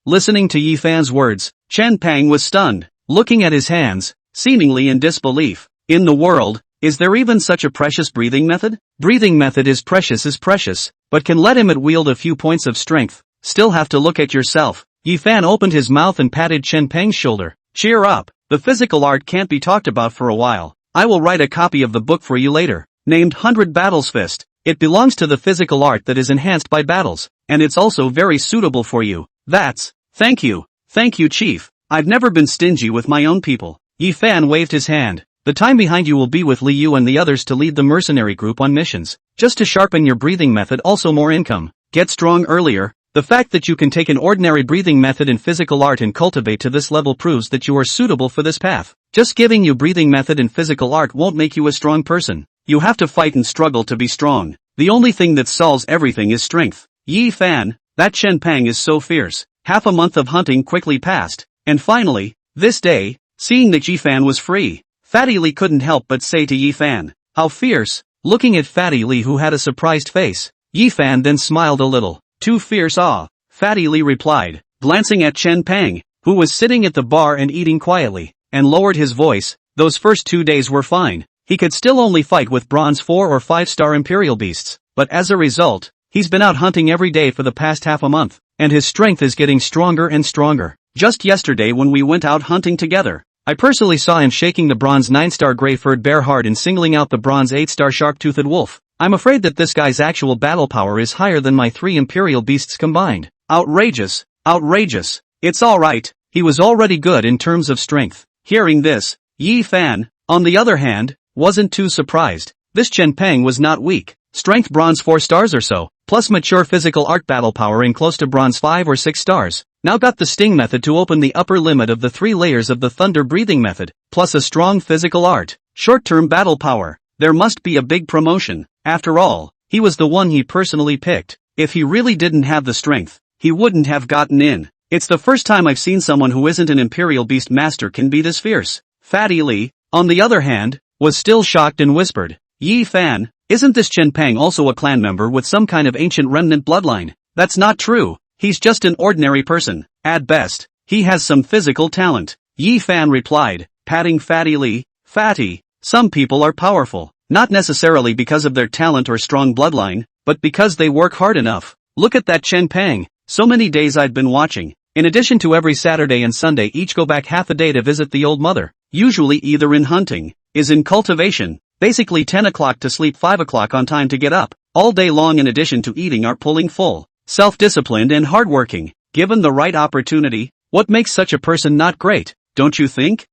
Listening to Yi Fan's words, Chen Peng was stunned, looking at his hands, seemingly in disbelief. In the world, is there even such a precious breathing method? Breathing method is precious, but can let him at wield a few points of strength. Still have to look at yourself. Yi Fan opened his mouth and patted Chen Peng's shoulder. Cheer up, the physical art can't be talked about for a while. I will write a copy of the book for you later, named 100 Battles Fist. It belongs to the physical art that is enhanced by battles, and it's also very suitable for you. Thank you Chief. I've never been stingy with my own people. Yi Fan waved his hand. The time behind you will be with Li Yu and the others to lead the mercenary group on missions. Just to sharpen your breathing method, also more income. Get strong earlier. The fact that you can take an ordinary breathing method in physical art and cultivate to this level proves that you are suitable for this path. Just giving you breathing method in physical art won't make you a strong person. You have to fight and struggle to be strong. The only thing that solves everything is strength. Yi Fan, that Chen Peng is so fierce. Half a month of hunting quickly passed, and finally, this day, seeing that Yi Fan was free, Fatty Li couldn't help but say to Yi Fan, how fierce. Looking at Fatty Li, who had a surprised face, Yi Fan then smiled a little. Too fierce, ah, Fatty Li replied, glancing at Chen Peng, who was sitting at the bar and eating quietly, and lowered his voice. Those first 2 days were fine. He could still only fight with bronze 4 or 5-star imperial beasts, but as a result, he's been out hunting every day for the past half a month, and his strength is getting stronger and stronger. Just yesterday when we went out hunting together, I personally saw him shaking the bronze 9-star gray-furred bear hard and singling out the bronze 8-star shark-toothed wolf. I'm afraid that this guy's actual battle power is higher than my 3 imperial beasts combined. Outrageous. It's alright, he was already good in terms of strength. Hearing this, Yi Fan, on the other hand, wasn't too surprised. This Chen Peng was not weak. Strength bronze 4 stars or so, plus mature physical art battle power in close to bronze 5 or 6 stars. Now got the sting method to open the upper limit of the 3 layers of the thunder breathing method, plus a strong physical art, short-term battle power. There must be a big promotion. After all, he was the one he personally picked. If he really didn't have the strength, he wouldn't have gotten in. It's the first time I've seen someone who isn't an imperial beast master can be this fierce. Fatty Li, on the other hand, was still shocked and whispered, Yi Fan, isn't this Chen Peng also a clan member with some kind of ancient remnant bloodline? That's not true. He's just an ordinary person. At best, he has some physical talent. Yi Fan replied, patting Fatty Li. Fatty, some people are powerful, not necessarily because of their talent or strong bloodline, but because they work hard enough. Look at that Chen Peng. So many days I've been watching. In addition to every Saturday and Sunday each go back half a day to visit the old mother. Usually either in hunting, is in cultivation. Basically 10 o'clock to sleep, 5 o'clock on time to get up. All day long in addition to eating are pulling full. Self-disciplined and hardworking. Given the right opportunity, what makes such a person not great, don't you think?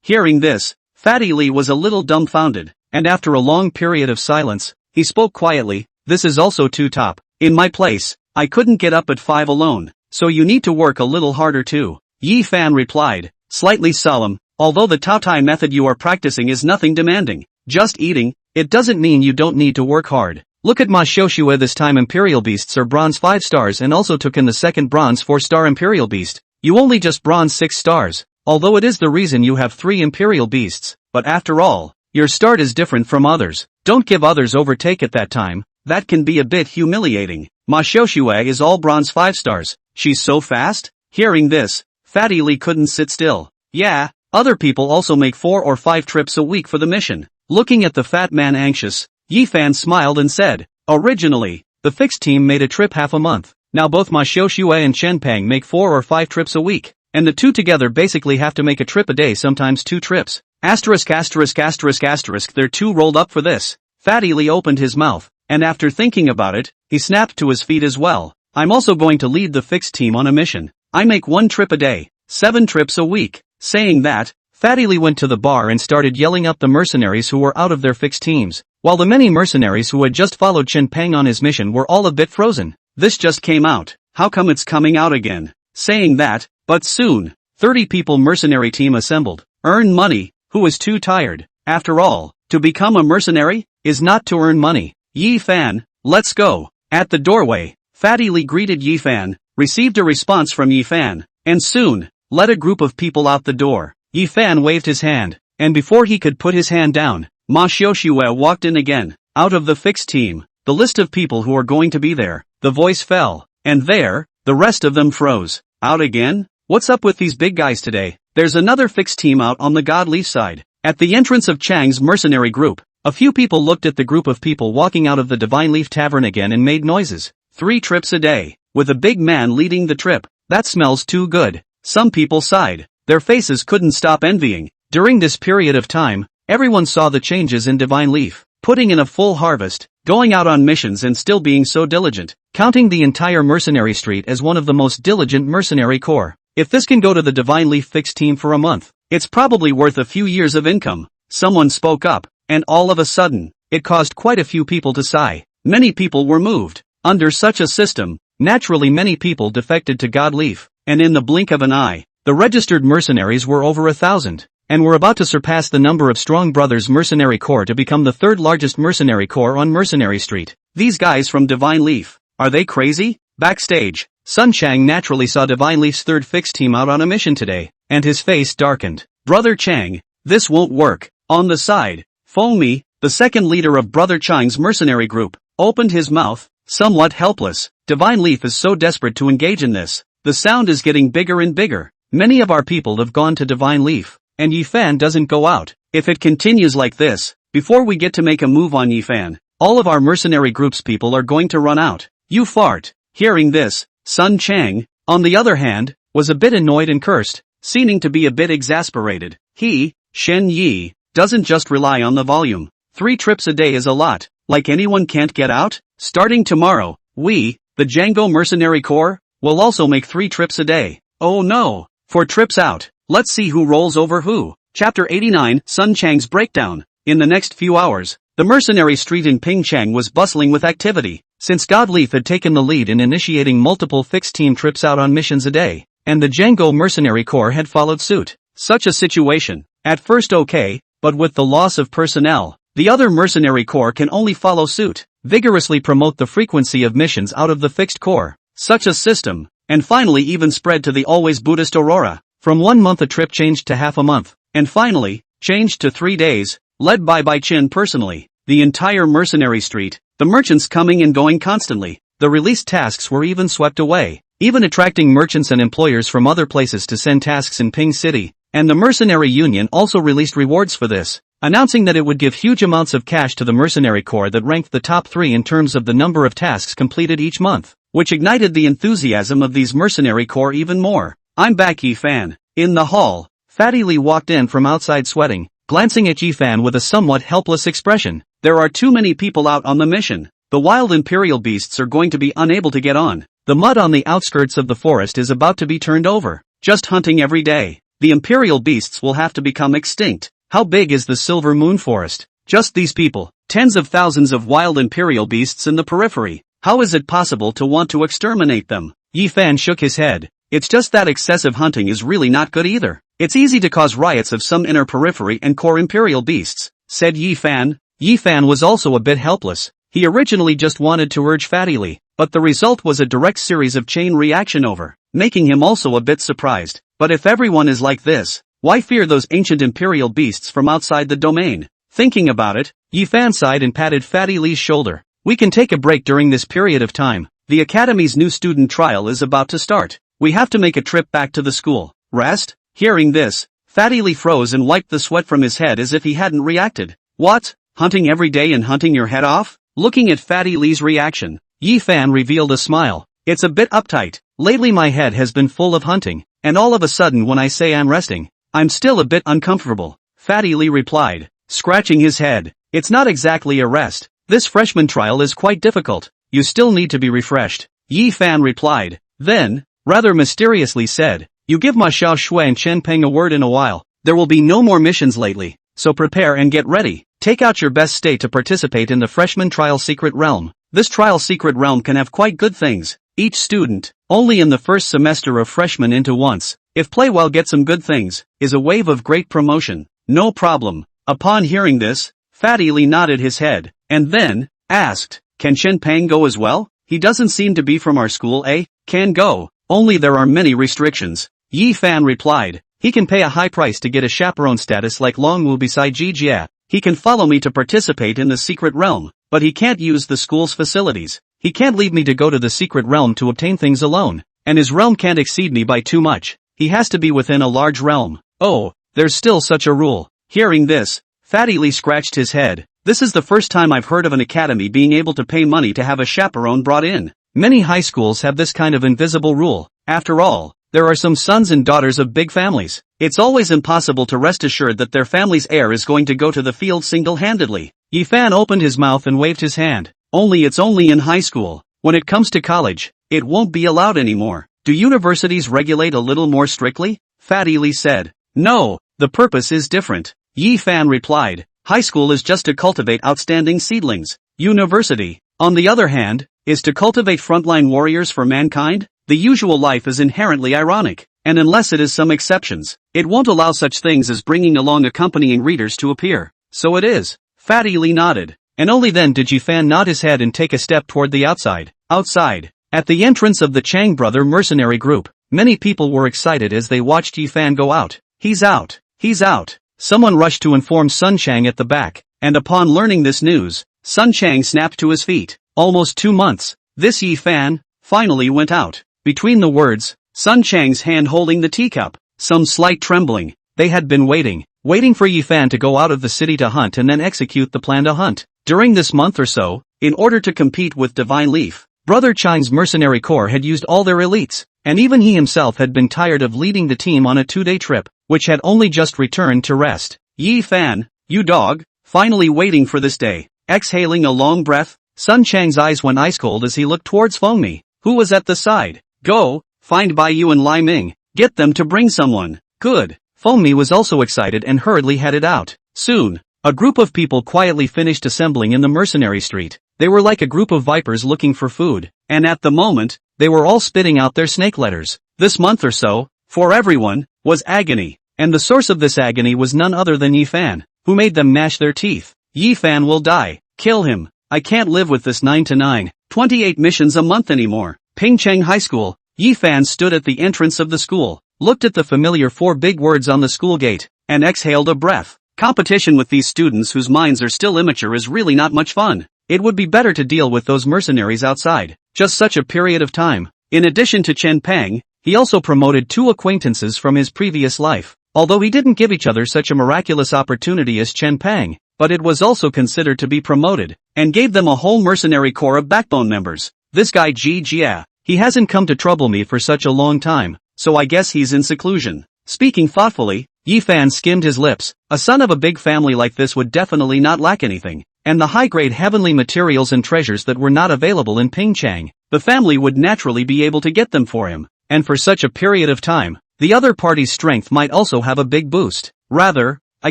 Hearing this, Fatty Li was a little dumbfounded, and after a long period of silence, he spoke quietly, this is also too top. In my place, I couldn't get up at 5 alone. so you need to work a little harder too. Yi Fan replied, slightly solemn, although the Taotai method you are practicing is nothing demanding, just eating, it doesn't mean you don't need to work hard. Look at Ma Xiaoxue, this time Imperial Beasts are bronze 5 stars and also took in the second bronze 4-star Imperial Beast. You only just bronze 6 stars, although it is the reason you have 3 Imperial Beasts, but after all, your start is different from others. Don't give others overtake at that time, that can be a bit humiliating. Ma Xiaoxue is all bronze 5 stars, she's so fast? Hearing this, Fatty Lee couldn't sit still. Yeah, other people also make 4 or 5 trips a week for the mission. Looking at the fat man anxious, Yi Fan smiled and said, originally, the fixed team made a trip half a month. Now both Ma Xiaoxue and Chen Pang make 4 or 5 trips a week, and the two together basically have to make a trip a day, sometimes 2 trips. Asterisk asterisk asterisk asterisk, they're too rolled up for this. Fatty Lee opened his mouth, and after thinking about it, he snapped to his feet as well. I'm also going to lead the fixed team on a mission. I make 1 trip a day, 7 trips a week. Saying that, Fatty Lee went to the bar and started yelling up the mercenaries who were out of their fixed teams, while the many mercenaries who had just followed Chen Pang on his mission were all a bit frozen. This just came out, how come it's coming out again? Saying that, but soon, 30 people mercenary team assembled. Earn money, who is too tired? After all, to become a mercenary, is not to earn money. Yi Fan, let's go. At the doorway, Fatty Lee greeted Yi Fan, received a response from Yi Fan, and soon, led a group of people out the door. Yi Fan waved his hand, and before he could put his hand down, Ma Xiaoxue walked in again. Out of the fixed team, the list of people who are going to be there, the voice fell, and there, the rest of them froze. Out again? What's up with these big guys today? There's another fixed team out on the God Leaf side. At the entrance of Chang's mercenary group, a few people looked at the group of people walking out of the Divine Leaf Tavern again and made noises. 3 trips a day, with a big man leading the trip. That smells too good. Some people sighed. Their faces couldn't stop envying. During this period of time, everyone saw the changes in Divine Leaf, putting in a full harvest, going out on missions and still being so diligent, counting the entire mercenary street as one of the most diligent mercenary corps. If this can go to the Divine Leaf fixed team for a month, it's probably worth a few years of income. Someone spoke up, and all of a sudden, it caused quite a few people to sigh. Many people were moved. Under such a system, naturally many people defected to God Leaf, and in the blink of an eye, the registered mercenaries were over 1,000, and were about to surpass the number of Strong Brothers Mercenary Corps to become the 3rd largest mercenary corps on Mercenary Street. These guys from Divine Leaf, are they crazy? Backstage, Sun Chang naturally saw Divine Leaf's 3rd fixed team out on a mission today, and his face darkened. Brother Chang, this won't work. On the side, Feng Mi, the 2nd leader of Brother Chang's mercenary group, opened his mouth, somewhat helpless. Divine Leaf is so desperate to engage in this. The sound is getting bigger and bigger. Many of our people have gone to Divine Leaf, and Yi Fan doesn't go out. If it continues like this, before we get to make a move on Yi Fan, all of our mercenary group's people are going to run out. You fart. Hearing this, Sun Chang, on the other hand, was a bit annoyed and cursed, seeming to be a bit exasperated. He, Shen Yi, doesn't just rely on the volume. 3 trips a day is a lot. Like anyone can't get out? Starting tomorrow, we, the Django Mercenary Corps, will also make 3 trips a day. Oh no! 4 trips out. Let's see who rolls over who. Chapter 89, Sun Chang's Breakdown. In the next few hours, the mercenary street in Pingchang was bustling with activity, since God Leaf had taken the lead in initiating multiple fixed-team trips out on missions a day, and the Django Mercenary Corps had followed suit. Such a situation, at first okay, but with the loss of personnel, the other mercenary corps can only follow suit, vigorously promote the frequency of missions out of the fixed corps. Such a system, and finally even spread to the always Buddhist Aurora. From 1 month a trip changed to half a month, and finally, changed to 3 days, led by Bai Chin personally. The entire mercenary street, the merchants coming and going constantly. The released tasks were even swept away, even attracting merchants and employers from other places to send tasks in Ping City, and the Mercenary Union also released rewards for this, announcing that it would give huge amounts of cash to the mercenary corps that ranked the top 3 in terms of the number of tasks completed each month, which ignited the enthusiasm of these mercenary corps even more. I'm back, Yi Fan. In the hall, Fatty Lee walked in from outside sweating, glancing at Yi Fan with a somewhat helpless expression. There are too many people out on the mission. The wild imperial beasts are going to be unable to get on. The mud on the outskirts of the forest is about to be turned over. Just hunting every day. The imperial beasts will have to become extinct. How big is the Silver Moon Forest? Just these people. Tens of thousands of wild imperial beasts in the periphery. How is it possible to want to exterminate them? Yi Fan shook his head. It's just that excessive hunting is really not good either. It's easy to cause riots of some inner periphery and core imperial beasts, said Yi Fan. Yi Fan was also a bit helpless. He originally just wanted to urge Fatty Lee, but the result was a direct series of chain reaction over, making him also a bit surprised. But if everyone is like this, why fear those ancient imperial beasts from outside the domain? Thinking about it, Yi Fan sighed and patted Fatty Lee's shoulder. We can take a break during this period of time. The academy's new student trial is about to start. We have to make a trip back to the school. Rest? Hearing this, Fatty Lee froze and wiped the sweat from his head as if he hadn't reacted. What? Hunting every day and hunting your head off? Looking at Fatty Lee's reaction, Yi Fan revealed a smile. It's a bit uptight. Lately my head has been full of hunting, and all of a sudden when I say I'm resting, I'm still a bit uncomfortable. Fatty Lee replied, scratching his head. It's not exactly a rest. This freshman trial is quite difficult. You still need to be refreshed. Yi Fan replied. Then, rather mysteriously said, you give Ma Xiao Shui and Chen Peng a word in a while. There will be no more missions lately, so prepare and get ready. Take out your best stay to participate in the freshman trial secret realm. This trial secret realm can have quite good things. Each student, only in the first semester of freshman into once, if play well get some good things, is a wave of great promotion. No problem. Upon hearing this, Fatty Lee nodded his head, and then, asked, can Chen Peng go as well? He doesn't seem to be from our school, eh? Can go. Only there are many restrictions. Yi Fan replied. He can pay a high price to get a chaperone status like Longwu beside Ji Jia. He can follow me to participate in the secret realm, but he can't use the school's facilities. He can't leave me to go to the secret realm to obtain things alone, and his realm can't exceed me by too much. He has to be within a large realm. Oh, there's still such a rule. Hearing this, Fatty Lee scratched his head. This is the first time I've heard of an academy being able to pay money to have a chaperone brought in. Many high schools have this kind of invisible rule. After all, there are some sons and daughters of big families. It's always impossible to rest assured that their family's heir is going to go to the field single-handedly. Yi Fan opened his mouth and waved his hand. It's only in high school. When it comes to college, it won't be allowed anymore. Do universities regulate a little more strictly? Fatty Lee said. No, the purpose is different. Yi Fan replied. High school is just to cultivate outstanding seedlings. University, on the other hand, is to cultivate frontline warriors for mankind. The usual life is inherently ironic, and unless it is some exceptions, it won't allow such things as bringing along accompanying readers to appear. So it is. Fatty Lee nodded, and only then did Yi Fan nod his head and take a step toward the outside. Outside, at the entrance of the Chang brother mercenary group, many people were excited as they watched Yi Fan go out. He's out. He's out. Someone rushed to inform Sun Chang at the back, and upon learning this news, Sun Chang snapped to his feet. Almost 2 months, this Yi Fan finally went out. Between the words, Sun Chang's hand holding the teacup, some slight trembling, they had been waiting for Yi Fan to go out of the city to hunt and then execute the plan to hunt. During this month or so, in order to compete with Divine Leaf, Brother Chang's mercenary corps had used all their elites, and even he himself had been tired of leading the team on a 2-day trip, which had only just returned to rest. Yi Fan, you dog, finally waiting for this day. Exhaling a long breath, Sun Chang's eyes went ice cold as he looked towards Fengmi, who was at the side. Go, find Bai Yu and Lai Ming, get them to bring someone. Good. Fengmi was also excited and hurriedly headed out. Soon, a group of people quietly finished assembling in the mercenary street. They were like a group of vipers looking for food, and at the moment, they were all spitting out their snake letters. This month or so, for everyone, was agony, and the source of this agony was none other than Yi Fan, who made them gnash their teeth. Yi Fan will die. Kill him. I can't live with this 9 to 9, 28 missions a month anymore. Pingcheng High School. Yi Fan stood at the entrance of the school, looked at the familiar 4 big words on the school gate, and exhaled a breath. Competition with these students whose minds are still immature is really not much fun. It would be better to deal with those mercenaries outside. Just such a period of time. In addition to Chen Peng, he also promoted 2 acquaintances from his previous life. Although he didn't give each other such a miraculous opportunity as Chen Peng, but it was also considered to be promoted, and gave them a whole mercenary corps of backbone members. This guy Ji Jia, he hasn't come to trouble me for such a long time, so I guess he's in seclusion. Speaking thoughtfully, Yi Fan skimmed his lips. A son of a big family like this would definitely not lack anything, and the high-grade heavenly materials and treasures that were not available in Pingchang, the family would naturally be able to get them for him, and for such a period of time, the other party's strength might also have a big boost. Rather, I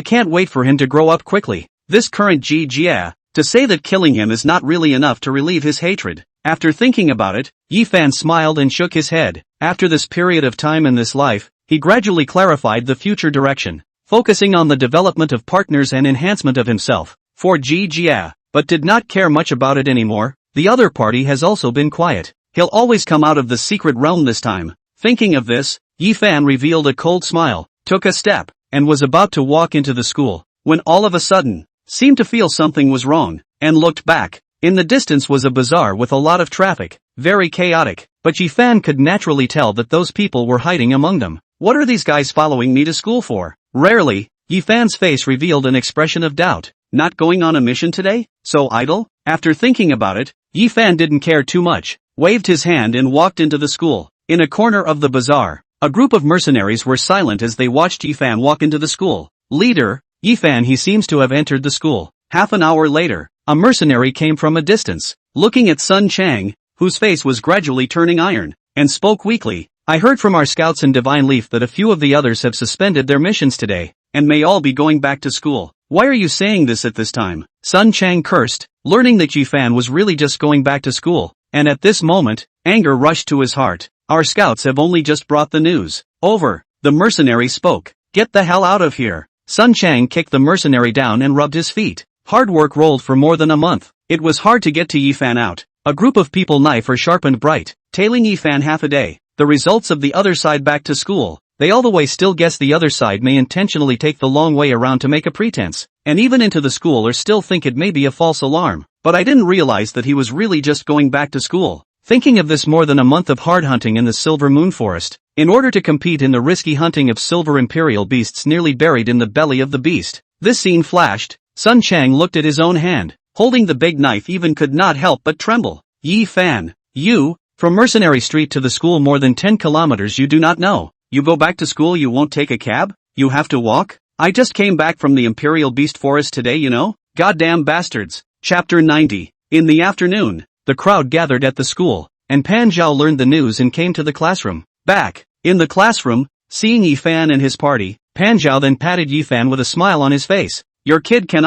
can't wait for him to grow up quickly. This current Ji Jia, to say that killing him is not really enough to relieve his hatred. After thinking about it, Yi Fan smiled and shook his head. After this period of time in this life, he gradually clarified the future direction, focusing on the development of partners and enhancement of himself, for Jia, but did not care much about it anymore. The other party has also been quiet. He'll always come out of the secret realm this time. Thinking of this, Yi Fan revealed a cold smile, took a step, and was about to walk into the school, when all of a sudden, seemed to feel something was wrong, and looked back. In the distance was a bazaar with a lot of traffic, very chaotic, but Yi Fan could naturally tell that those people were hiding among them. What are these guys following me to school for? Rarely, Yi Fan's face revealed an expression of doubt. Not going on a mission today? So idle? After thinking about it, Yi Fan didn't care too much, waved his hand and walked into the school. In a corner of the bazaar, a group of mercenaries were silent as they watched Yi Fan walk into the school. Leader, Yi Fan. He seems to have entered the school. Half an hour later, a mercenary came from a distance, looking at Sun Chang, whose face was gradually turning iron, and spoke weakly. I heard from our scouts in Divine Leaf that a few of the others have suspended their missions today, and may all be going back to school. Why are you saying this at this time? Sun Chang cursed, learning that Yi Fan was really just going back to school, and at this moment, anger rushed to his heart. Our scouts have only just brought the news. Over, the mercenary spoke. Get the hell out of here. Sun Chang kicked the mercenary down and rubbed his feet. Hard work rolled for more than a month. It was hard to get to Yi Fan out. A group of people knife or sharpened bright, tailing Yi Fan half a day. The results of the other side back to school. They all the way still guess the other side may intentionally take the long way around to make a pretense, and even into the school or still think it may be a false alarm. But I didn't realize that he was really just going back to school. Thinking of this, more than a month of hard hunting in the Silver Moon Forest, in order to compete in the risky hunting of silver imperial beasts nearly buried in the belly of the beast. This scene flashed. Sun Chang looked at his own hand, holding the big knife, even could not help but tremble. Yi Fan, you, from Mercenary Street to the school more than 10 kilometers, you do not know. You go back to school, you won't take a cab? You have to walk? I just came back from the Imperial Beast Forest today, you know? Goddamn bastards. Chapter 90. In the afternoon, the crowd gathered at the school, and Pan Zhao learned the news and came to the classroom. Back, in the classroom, seeing Yi Fan and his party, Pan Zhao then patted Yi Fan with a smile on his face. Your kid can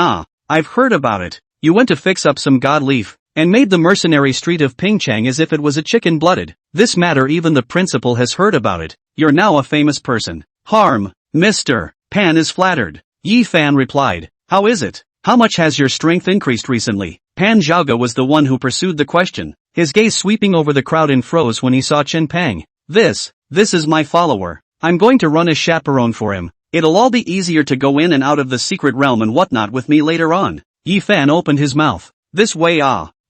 I've heard about it. You went to fix up some god leaf, and made the mercenary street of Pingchang as if it was a chicken-blooded. This matter, even the principal has heard about it. You're now a famous person. Harm, Mr. Pan is flattered. Yi Fan replied. How is it? How much has your strength increased recently? Pan Zhaoge was the one who pursued the question, his gaze sweeping over the crowd and froze when he saw Chen Pang. This is my follower. I'm going to run as chaperone for him. It'll all be easier to go in and out of the secret realm and whatnot with me later on. Yi Fan opened his mouth. This way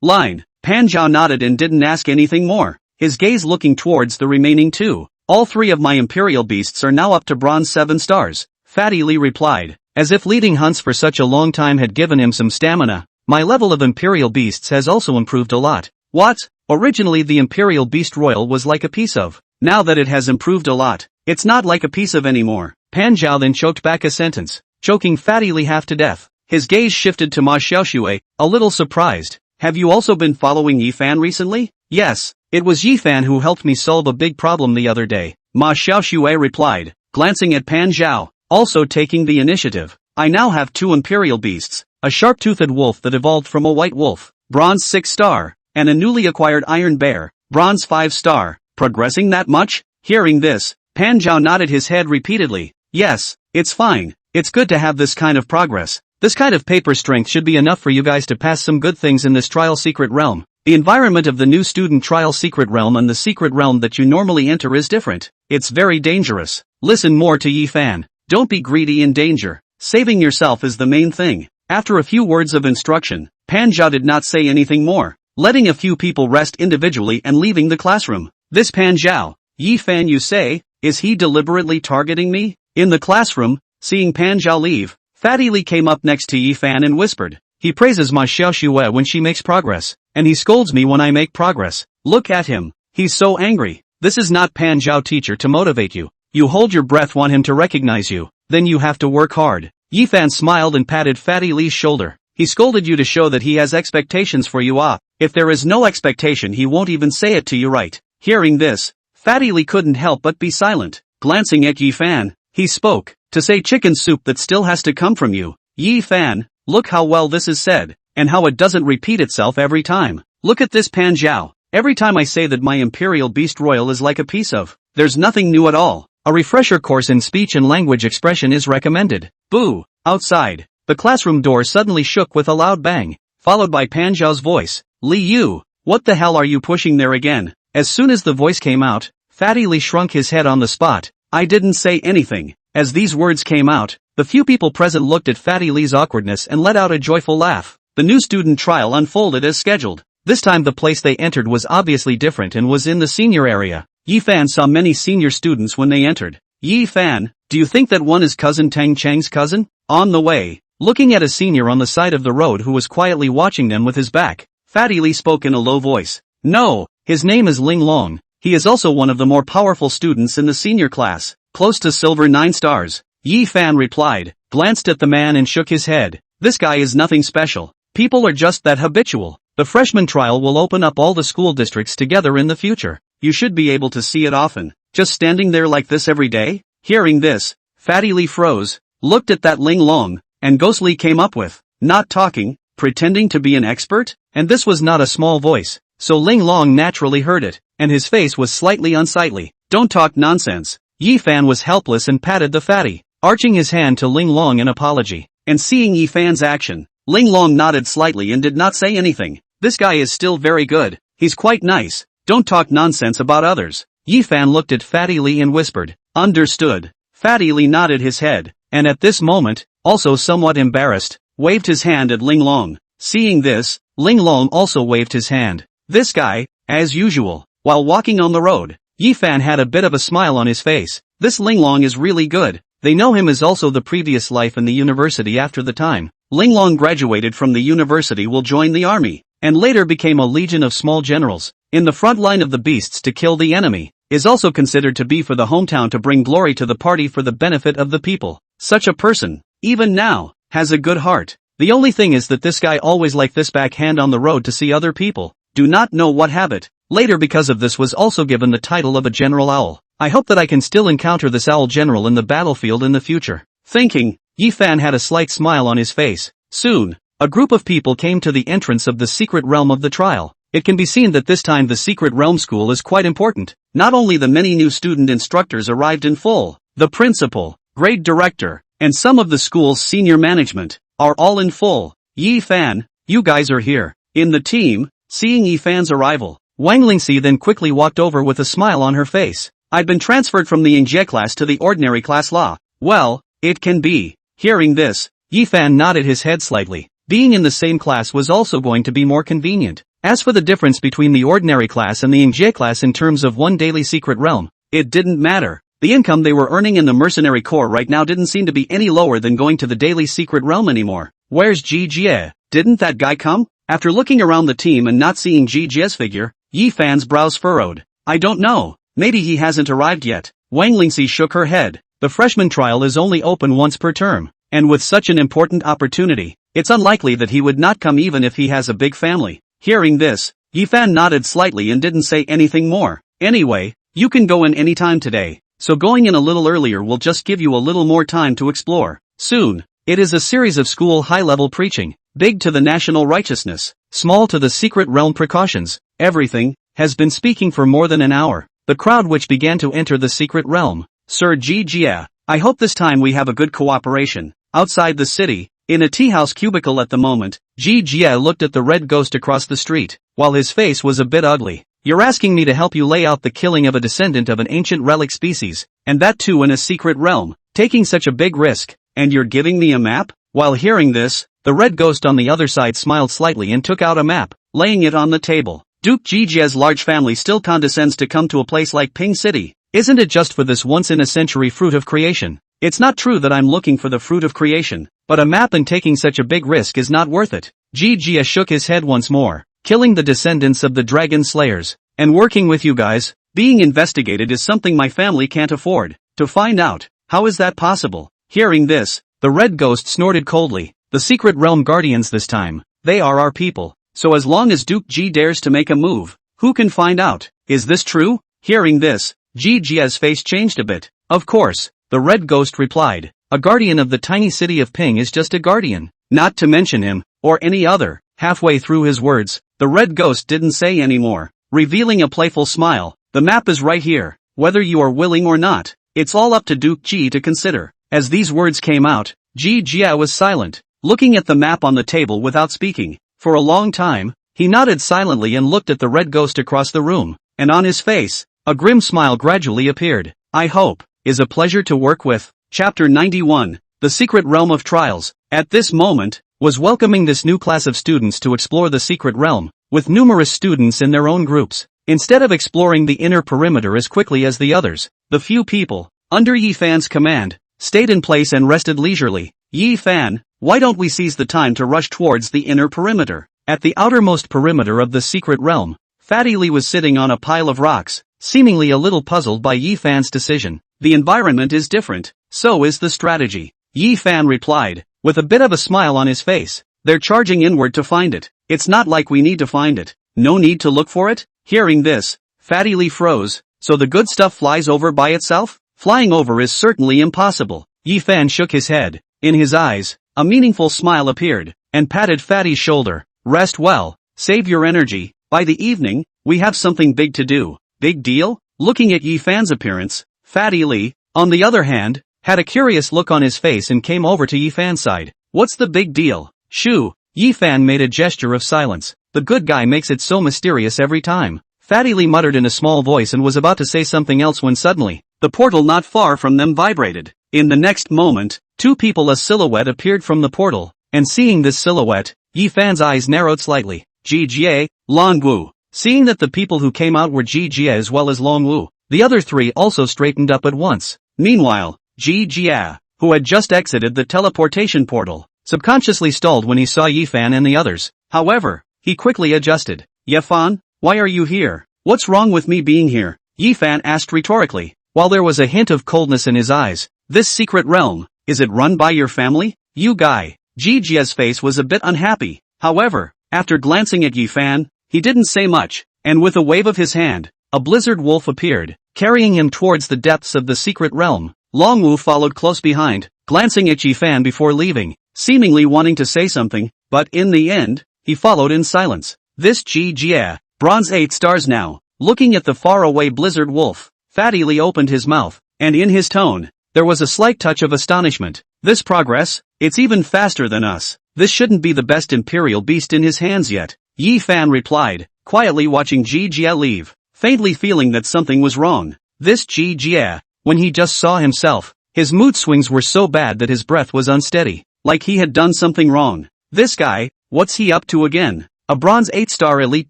line. Pan Zhao nodded and didn't ask anything more, his gaze looking towards the remaining two. All three of my imperial beasts are now up to bronze 7 stars, Fatty Li replied, as if leading hunts for such a long time had given him some stamina. My level of imperial beasts has also improved a lot. What? Originally the imperial beast royal was like a piece of. Now that it has improved a lot, it's not like a piece of anymore. Pan Zhao then choked back a sentence, choking Fatty Li half to death. His gaze shifted to Ma Xiaoxue, a little surprised. Have you also been following Yi Fan recently? Yes, it was Yi Fan who helped me solve a big problem the other day, Ma Xiaoxue replied, glancing at Pan Zhao, also taking the initiative. I now have 2 imperial beasts, a sharp-toothed wolf that evolved from a white wolf, bronze 6 star, and a newly acquired iron bear, bronze 5 star. Progressing that much? Hearing this, Pan Zhao nodded his head repeatedly. Yes, it's fine. It's good to have this kind of progress. This kind of paper strength should be enough for you guys to pass some good things in this trial secret realm. The environment of the new student trial secret realm and the secret realm that you normally enter is different. It's very dangerous. Listen more to Yi Fan. Don't be greedy in danger. Saving yourself is the main thing. After a few words of instruction, Pan Zhao did not say anything more, letting a few people rest individually and leaving the classroom. This Pan Zhao, Yi Fan you say, is he deliberately targeting me? In the classroom, seeing Pan Zhao leave, Fatty Li came up next to Yi Fan and whispered, he praises Ma Xiaoxue when she makes progress, and he scolds me when I make progress. Look at him, he's so angry. This is not Pan Zhao teacher to motivate you. You hold your breath, want him to recognize you, then you have to work hard. Yi Fan smiled and patted Fatty Li's shoulder. He scolded you to show that he has expectations for you. If there is no expectation he won't even say it to you, right? Hearing this, Fatty Li couldn't help but be silent. Glancing at Yi Fan, he spoke, to say chicken soup that still has to come from you. Yi Fan, look how well this is said, and how it doesn't repeat itself every time. Look at this Pan Zhao. Every time I say that my Imperial Beast Royal is like a piece of, there's nothing new at all. A refresher course in speech and language expression is recommended. Boo! Outside, the classroom door suddenly shook with a loud bang, followed by Pan Zhao's voice. Li Yu, what the hell are you pushing there again? As soon as the voice came out, Fatty Li shrunk his head on the spot. I didn't say anything. As these words came out, the few people present looked at Fatty Li's awkwardness and let out a joyful laugh. The new student trial unfolded as scheduled. This time the place they entered was obviously different and was in the senior area. Yi Fan saw many senior students when they entered. Yi Fan, do you think that one is cousin Tang Cheng's cousin? On the way, looking at a senior on the side of the road who was quietly watching them with his back, Fatty Li spoke in a low voice. No, his name is Ling Long. He is also one of the more powerful students in the senior class, close to silver 9 stars. Yi Fan replied, glanced at the man and shook his head. This guy is nothing special. People are just that habitual. The freshman trial will open up all the school districts together in the future. You should be able to see it often. Just standing there like this every day? Hearing this, Fatty Li froze, looked at that Ling Long, and ghostly came up with, not talking, pretending to be an expert? And this was not a small voice, so Ling Long naturally heard it, and his face was slightly unsightly. Don't talk nonsense. Yi Fan was helpless and patted the fatty, arching his hand to Ling Long in apology. And seeing Yi Fan's action, Ling Long nodded slightly and did not say anything. This guy is still very good. He's quite nice. Don't talk nonsense about others. Yi Fan looked at Fatty Li and whispered, understood. Fatty Li nodded his head, and at this moment, also somewhat embarrassed, waved his hand at Ling Long. Seeing this, Ling Long also waved his hand. This guy, as usual, while walking on the road, Yi Fan had a bit of a smile on his face. This Ling Long is really good. They know him as also the previous life in the university after the time Ling Long graduated from the university will join the army, and later became a legion of small generals, in the front line of the beasts to kill the enemy, is also considered to be for the hometown to bring glory to the party for the benefit of the people. Such a person, even now, has a good heart. The only thing is that this guy always like this backhand on the road to see other people, do not know what habit, later because of this was also given the title of a general owl. I hope that I can still encounter this owl general in the battlefield in the future. Thinking, Yi Fan had a slight smile on his face. Soon, a group of people came to the entrance of the secret realm of the trial. It can be seen that this time the secret realm school is quite important. Not only the many new student instructors arrived in full, the principal, grade director, and some of the school's senior management, are all in full. Yi Fan, you guys are here. In the team, seeing Yi Fan's arrival, Wang Lingxi then quickly walked over with a smile on her face. I've been transferred from the Yingjie class to the ordinary class law. Well, it can be. Hearing this, Yi Fan nodded his head slightly. Being in the same class was also going to be more convenient. As for the difference between the ordinary class and the Yingjie class in terms of one daily secret realm, it didn't matter. The income they were earning in the mercenary corps right now didn't seem to be any lower than going to the daily secret realm anymore. Where's Ji Jie? Didn't that guy come? After looking around the team and not seeing Ji Jie's figure, Yi Fan's brows furrowed. I don't know. Maybe he hasn't arrived yet. Wang Lingxi shook her head. The freshman trial is only open once per term, and with such an important opportunity, it's unlikely that he would not come even if he has a big family. Hearing this, Yi Fan nodded slightly and didn't say anything more. Anyway, you can go in any time today, so going in a little earlier will just give you a little more time to explore. Soon, it is a series of school high-level preaching, big to the national righteousness, small to the secret realm precautions, everything, has been speaking for more than an hour. The crowd which began to enter the secret realm. Sir Ji Jie, I hope this time we have a good cooperation. Outside the city, in a tea house cubicle at the moment, Ji Jie looked at the red ghost across the street, while his face was a bit ugly. You're asking me to help you lay out the killing of a descendant of an ancient relic species, and that too in a secret realm, taking such a big risk, and you're giving me a map? While hearing this, the red ghost on the other side smiled slightly and took out a map, laying it on the table. Duke Ji Jie's large family still condescends to come to a place like Ping City. Isn't it just for this once-in-a-century fruit of creation? It's not true that I'm looking for the fruit of creation, but a map and taking such a big risk is not worth it. Ji Jie shook his head once more. Killing the descendants of the dragon slayers, and working with you guys, being investigated is something my family can't afford to find out. How is that possible? Hearing this, the red ghost snorted coldly. The secret realm guardians this time, they are our people, so as long as Duke Ji dares to make a move, who can find out? Is this true? Hearing this, Ji Jie's face changed a bit. Of course, the red ghost replied. A guardian of the tiny city of Ping is just a guardian, not to mention him, or any other. Halfway through his words, the red ghost didn't say any more. revealing a playful smile. The map is right here, whether you are willing or not. It's all up to Duke Ji to consider. As these words came out, Ji Jia was silent, looking at the map on the table without speaking. For a long time, he nodded silently and looked at the red ghost across the room, and on his face, a grim smile gradually appeared. I hope, is a pleasure to work with. Chapter 91, The Secret Realm of Trials, at this moment, was welcoming this new class of students to explore the secret realm, with numerous students in their own groups. Instead of exploring the inner perimeter as quickly as the others, the few people, under Yi Fan's command, stayed in place and rested leisurely. Yi Fan, why don't we seize the time to rush towards the inner perimeter? At the outermost perimeter of the secret realm, Fatty Li was sitting on a pile of rocks, seemingly a little puzzled by Yi Fan's decision. The environment is different, so is the strategy. Yi Fan replied, with a bit of a smile on his face. They're charging inward to find it. It's not like we need to find it. No need to look for it? Hearing this, Fatty Li froze. So the good stuff flies over by itself? Flying over is certainly impossible. Yi Fan shook his head. In his eyes, a meaningful smile appeared, and patted Fatty's shoulder. Rest well, save your energy. By the evening, we have something big to do. Big deal? Looking at Yi Fan's appearance, Fatty Li, on the other hand, had a curious look on his face and came over to Yi Fan's side. What's the big deal? Shoo! Yi Fan made a gesture of silence. The good guy makes it so mysterious every time. Fatty Li muttered in a small voice and was about to say something else when suddenly, the portal not far from them vibrated. In the next moment, two people, a silhouette appeared from the portal, and seeing this silhouette, Yi Fan's eyes narrowed slightly. Ji Jie, Long Wu. Seeing that the people who came out were Ji Jie as well as Long Wu, the other three also straightened up at once. Meanwhile, Ji Jia, who had just exited the teleportation portal, subconsciously stalled when he saw Yi Fan and the others. However, he quickly adjusted. Ye Fan, why are you here? What's wrong with me being here? Yi Fan asked rhetorically, while there was a hint of coldness in his eyes. This secret realm, is it run by your family? You guy. Ji Jia's face was a bit unhappy. However, after glancing at Yi Fan, he didn't say much, and with a wave of his hand, a blizzard wolf appeared, carrying him towards the depths of the secret realm. Long Wu followed close behind, glancing at Yi Fan before leaving, seemingly wanting to say something, but in the end, he followed in silence. This Ji Jia, bronze 8 stars now. Looking at the faraway blizzard wolf, Fatty Li opened his mouth, and in his tone, there was a slight touch of astonishment. This progress? It's even faster than us. This shouldn't be the best imperial beast in his hands yet. Yi Fan replied, quietly watching Ji Jia leave, faintly feeling that something was wrong. This Ji Jia, when he just saw himself, his mood swings were so bad that his breath was unsteady, like he had done something wrong. This guy, what's he up to again? A bronze 8-star elite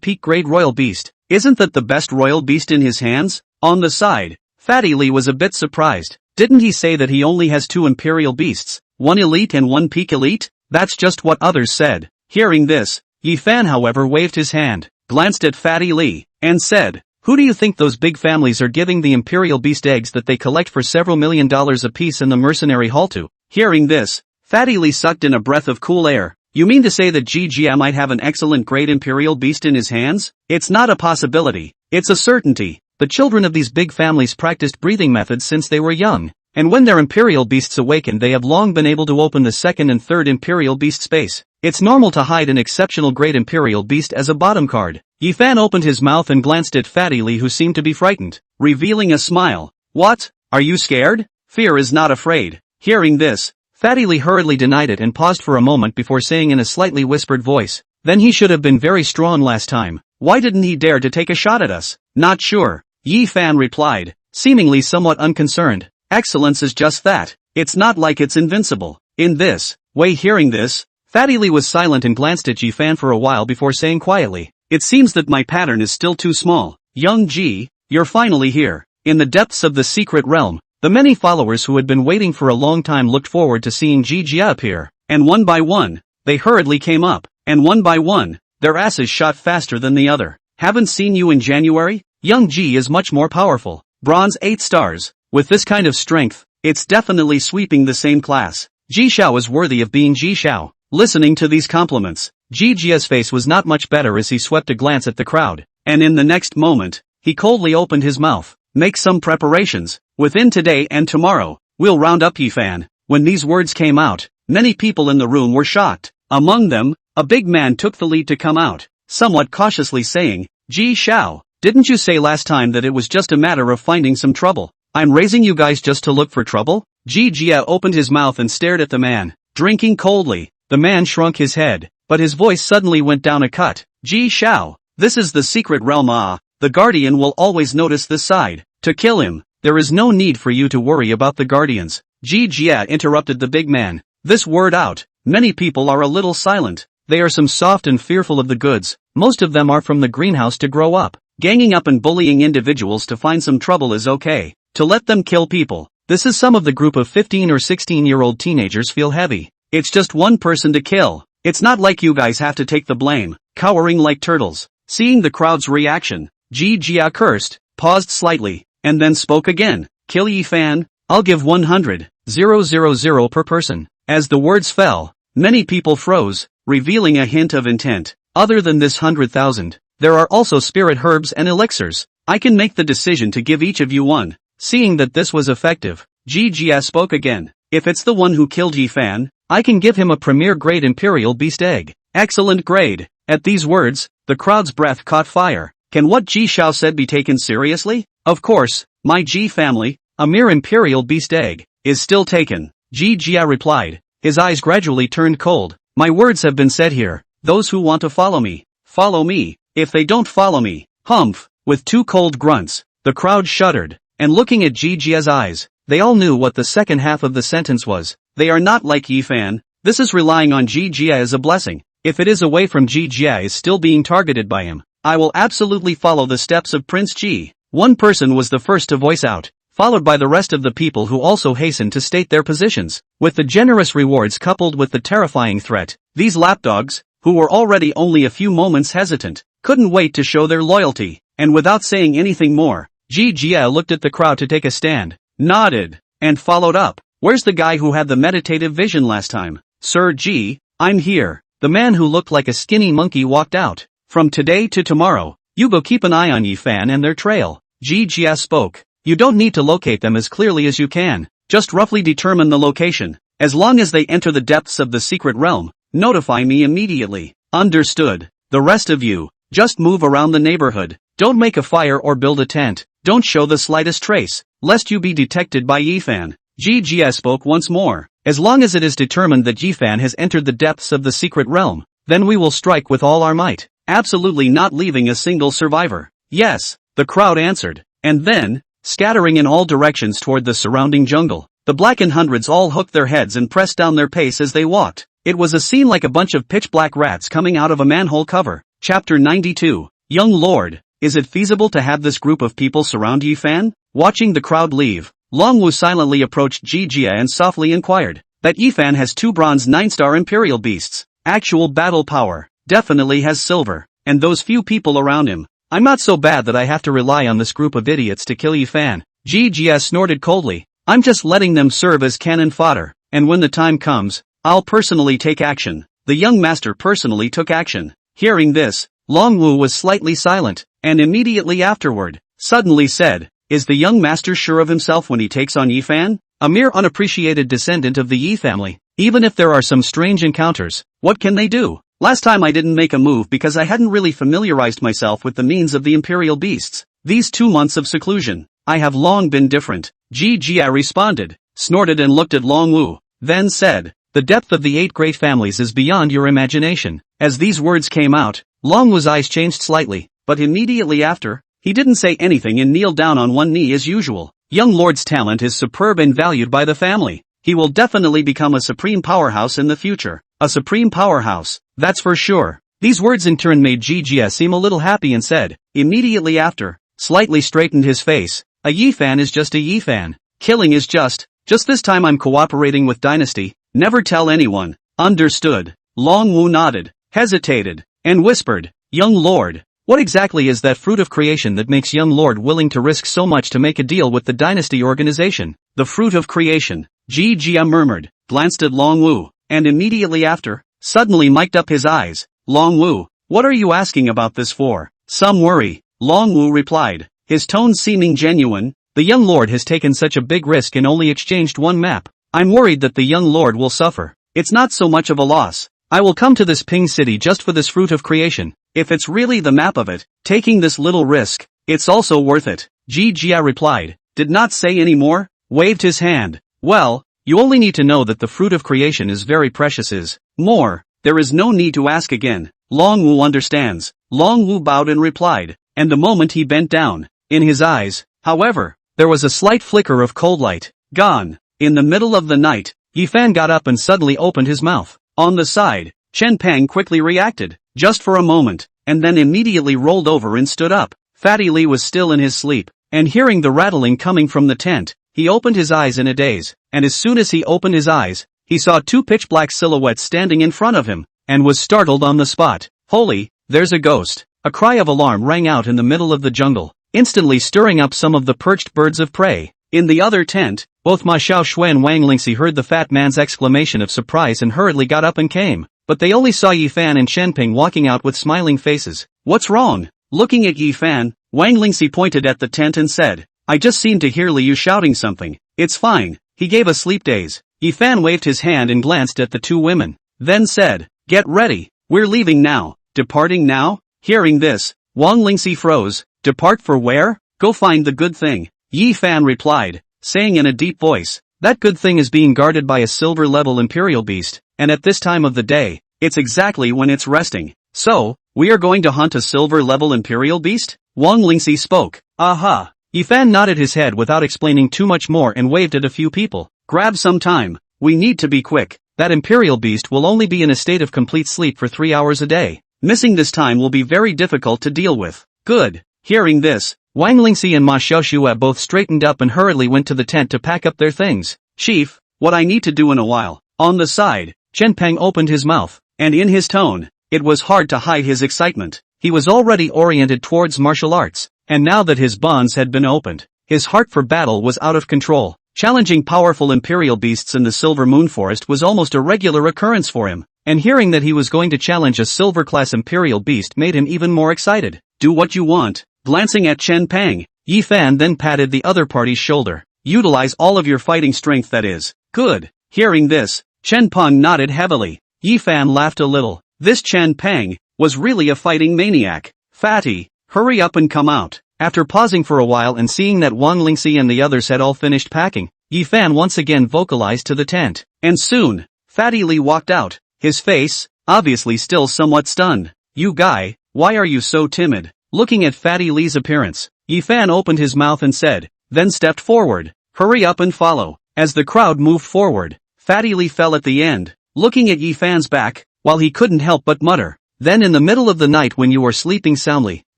peak grade royal beast. Isn't that the best royal beast in his hands? On the side, Fatty Li was a bit surprised. Didn't he say that he only has 2 imperial beasts, 1 elite and 1 peak elite? That's just what others said. Hearing this, Yi Fan however waved his hand, glanced at Fatty Li, and said, who do you think those big families are giving the imperial beast eggs that they collect for several $1 million apiece in the mercenary hall to? Hearing this, Fatty Li sucked in a breath of cool air. You mean to say that Ji Jia might have an excellent great imperial beast in his hands? It's not a possibility, it's a certainty. The children of these big families practiced breathing methods since they were young, and when their imperial beasts awakened they have long been able to open the second and third imperial beast space. It's normal to hide an exceptional great imperial beast as a bottom card. Yi Fan opened his mouth and glanced at Fatty Li, who seemed to be frightened, revealing a smile. What? Are you scared? Fear is not afraid. Hearing this, Fatty Li hurriedly denied it and paused for a moment before saying in a slightly whispered voice, then he should have been very strong last time. Why didn't he dare to take a shot at us? Not sure. Yi Fan replied, seemingly somewhat unconcerned. Excellence is just that. It's not like it's invincible. In this way, hearing this, Fatty Li was silent and glanced at Yi Fan for a while before saying quietly, it seems that my pattern is still too small. Young Ji, you're finally here. In the depths of the secret realm, the many followers who had been waiting for a long time looked forward to seeing Ji Jia appear, and one by one, they hurriedly came up, and one by one, their asses shot faster than the other. Haven't seen you in January? Young Ji is much more powerful. Bronze 8 stars. With this kind of strength, it's definitely sweeping the same class. Ji Xiao is worthy of being Ji Xiao. Listening to these compliments, Ji Jia's face was not much better as he swept a glance at the crowd, and in the next moment, he coldly opened his mouth. Make some preparations. Within today and tomorrow, we'll round up Yi Fan. When these words came out, many people in the room were shocked. Among them, a big man took the lead to come out, somewhat cautiously saying, Ji Xiao, Didn't you say last time that it was just a matter of finding some trouble? I'm raising you guys just to look for trouble? Ji Jia opened his mouth and stared at the man, drinking coldly. The man shrunk his head, but his voice suddenly went down a cut. Ji Shao, this is the secret realm. The Guardian will always notice this side. To kill him, there is no need for you to worry about the Guardians. Ji Jia interrupted the big man. This word out, many people are a little silent. They are some soft and fearful of the goods. Most of them are from the greenhouse to grow up. Ganging up and bullying individuals to find some trouble is okay. To let them kill people, this is some of the group of 15 or 16-year-old teenagers feel heavy. It's just one person to kill. It's not like you guys have to take the blame, cowering like turtles. Seeing the crowd's reaction, Ji Jia cursed, paused slightly, and then spoke again. Kill Yi Fan? I'll give 100,000 per person. As the words fell, many people froze, revealing a hint of intent. Other than this 100,000, there are also spirit herbs and elixirs. I can make the decision to give each of you one. Seeing that this was effective, Ji Jia spoke again. If it's the one who killed Yi Fan, I can give him a premier grade Imperial Beast Egg. Excellent grade. At these words, the crowd's breath caught fire. Can what Ji Shao said be taken seriously? Of course, my Ji family, a mere Imperial Beast Egg, is still taken. Ji Jia replied. His eyes gradually turned cold. My words have been said here. Those who want to follow me. If they don't follow me, humph. With two cold grunts, the crowd shuddered, and looking at Ji Jia's eyes, they all knew what the second half of the sentence was. They are not like Yi Fan. This is relying on Ji Jia as a blessing. If it is away from Ji Jia is still being targeted by him, I will absolutely follow the steps of Prince Ji. One person was the first to voice out, followed by the rest of the people who also hastened to state their positions. With the generous rewards coupled with the terrifying threat, these lapdogs, who were already only a few moments hesitant, couldn't wait to show their loyalty, and without saying anything more, Ji Jia looked at the crowd to take a stand, nodded, and followed up. Where's the guy who had the meditative vision last time? Sir Ji, I'm here. The man who looked like a skinny monkey walked out. From today to tomorrow, you go keep an eye on Yi Fan and their trail. Ji Jia spoke. You don't need to locate them as clearly as you can. Just roughly determine the location. As long as they enter the depths of the secret realm, notify me immediately. Understood. The rest of you, just move around the neighborhood. Don't make a fire or build a tent. Don't show the slightest trace, lest you be detected by Yi Fan. Ji Jia spoke once more. As long as it is determined that Yi Fan has entered the depths of the secret realm, then we will strike with all our might, absolutely not leaving a single survivor. Yes, the crowd answered. And then, scattering in all directions toward the surrounding jungle, the blackened hundreds all hooked their heads and pressed down their pace as they walked. It was a scene like a bunch of pitch-black rats coming out of a manhole cover. Chapter 92. Young Lord, is it feasible to have this group of people surround Yi Fan? Watching the crowd leave, Longwu silently approached Ji Jia and softly inquired. That Yi Fan has 2 bronze 9-star Imperial Beasts. Actual battle power. Definitely has silver. And those few people around him. I'm not so bad that I have to rely on this group of idiots to kill Yi Fan. Ji Jia snorted coldly. I'm just letting them serve as cannon fodder. And when the time comes, I'll personally take action. The young master personally took action. Hearing this, Longwu was slightly silent, and immediately afterward, suddenly said, is the young master sure of himself when he takes on Yi Fan? A mere unappreciated descendant of the Yi family. Even if there are some strange encounters, what can they do? Last time I didn't make a move because I hadn't really familiarized myself with the means of the Imperial Beasts. These 2 months of seclusion, I have long been different. Ji Jia responded, snorted and looked at Longwu, then said, the depth of the 8 great families is beyond your imagination. As these words came out, Longwu's eyes changed slightly, but immediately after, he didn't say anything and kneeled down on one knee as usual. Young Lord's talent is superb and valued by the family. He will definitely become a supreme powerhouse in the future. A supreme powerhouse, that's for sure. These words in turn made Ji Jia seem a little happy and said, immediately after, slightly straightened his face, a Yi Fan is just a Yi Fan. Killing is just this time I'm cooperating with Dynasty. Never tell anyone. Understood. Longwu nodded, hesitated, and whispered, young Lord. What exactly is that fruit of creation that makes young Lord willing to risk so much to make a deal with the Dynasty organization? The fruit of creation, Ji Jia murmured, glanced at Longwu, and immediately after, suddenly mic'd up his eyes. Longwu, what are you asking about this for? Some worry, Longwu replied, his tone seeming genuine. The young Lord has taken such a big risk and only exchanged 1 map. I'm worried that the young Lord will suffer. It's not so much of a loss. I will come to this Ping City just for this fruit of creation. If it's really the map of it, taking this little risk, it's also worth it. Jia replied. Did not say any more, waved his hand. Well, you only need to know that the fruit of creation is very precious is more. There is no need to ask again. Long Wu understands. Long Wu bowed and replied, and the moment he bent down, in his eyes, however, there was a slight flicker of cold light. Gone. In the middle of the night, Yifan got up and suddenly opened his mouth. On the side, Chen Peng quickly reacted, just for a moment, and then immediately rolled over and stood up. Fatty Li was still in his sleep, and hearing the rattling coming from the tent, he opened his eyes in a daze, and as soon as he opened his eyes, he saw two pitch-black silhouettes standing in front of him, and was startled on the spot. Holy, there's a ghost! A cry of alarm rang out in the middle of the jungle, instantly stirring up some of the perched birds of prey. In the other tent, both Ma Xiaoshui and Wang Lingxi heard the fat man's exclamation of surprise and hurriedly got up and came, but they only saw Yifan and Shenping walking out with smiling faces. What's wrong? Looking at Yifan, Wang Lingxi pointed at the tent and said, I just seemed to hear Liu shouting something. It's fine, he gave a sleep daze. Yifan waved his hand and glanced at the two women, then said, get ready, we're leaving now. Departing now? Hearing this, Wang Lingxi froze. Depart for where? Go find the good thing. Yifan replied, saying in a deep voice, that good thing is being guarded by a silver-level imperial beast, and at this time of the day, it's exactly when it's resting. So, we are going to hunt a silver-level imperial beast? Wang Lingxi spoke. Aha. Yifan nodded his head without explaining too much more and waved at a few people. Grab some time. We need to be quick. That imperial beast will only be in a state of complete sleep for 3 hours a day. Missing this time will be very difficult to deal with. Good. Hearing this, Wang Lingxi and Ma Xiaoshui both straightened up and hurriedly went to the tent to pack up their things. Chief, what I need to do in a while. On the side, Chen Peng opened his mouth, and in his tone, it was hard to hide his excitement. He was already oriented towards martial arts, and now that his bonds had been opened, his heart for battle was out of control. Challenging powerful imperial beasts in the Silver Moon Forest was almost a regular occurrence for him, and hearing that he was going to challenge a silver-class imperial beast made him even more excited. Do what you want. Glancing at Chen Peng, Yifan then patted the other party's shoulder. Utilize all of your fighting strength, that is. Good. Hearing this, Chen Peng nodded heavily. Yifan laughed a little. This Chen Peng was really a fighting maniac. Fatty, hurry up and come out. After pausing for a while and seeing that Wang Lingxi and the others had all finished packing, Yifan once again vocalized to the tent. And soon, Fatty Li walked out, his face, obviously still somewhat stunned. You guy, why are you so timid? Looking at Fatty Li's appearance, Yifan opened his mouth and said, then stepped forward. Hurry up and follow. As the crowd moved forward, Fatty Li fell at the end, looking at Yifan's back, while he couldn't help but mutter. Then in the middle of the night when you are sleeping soundly,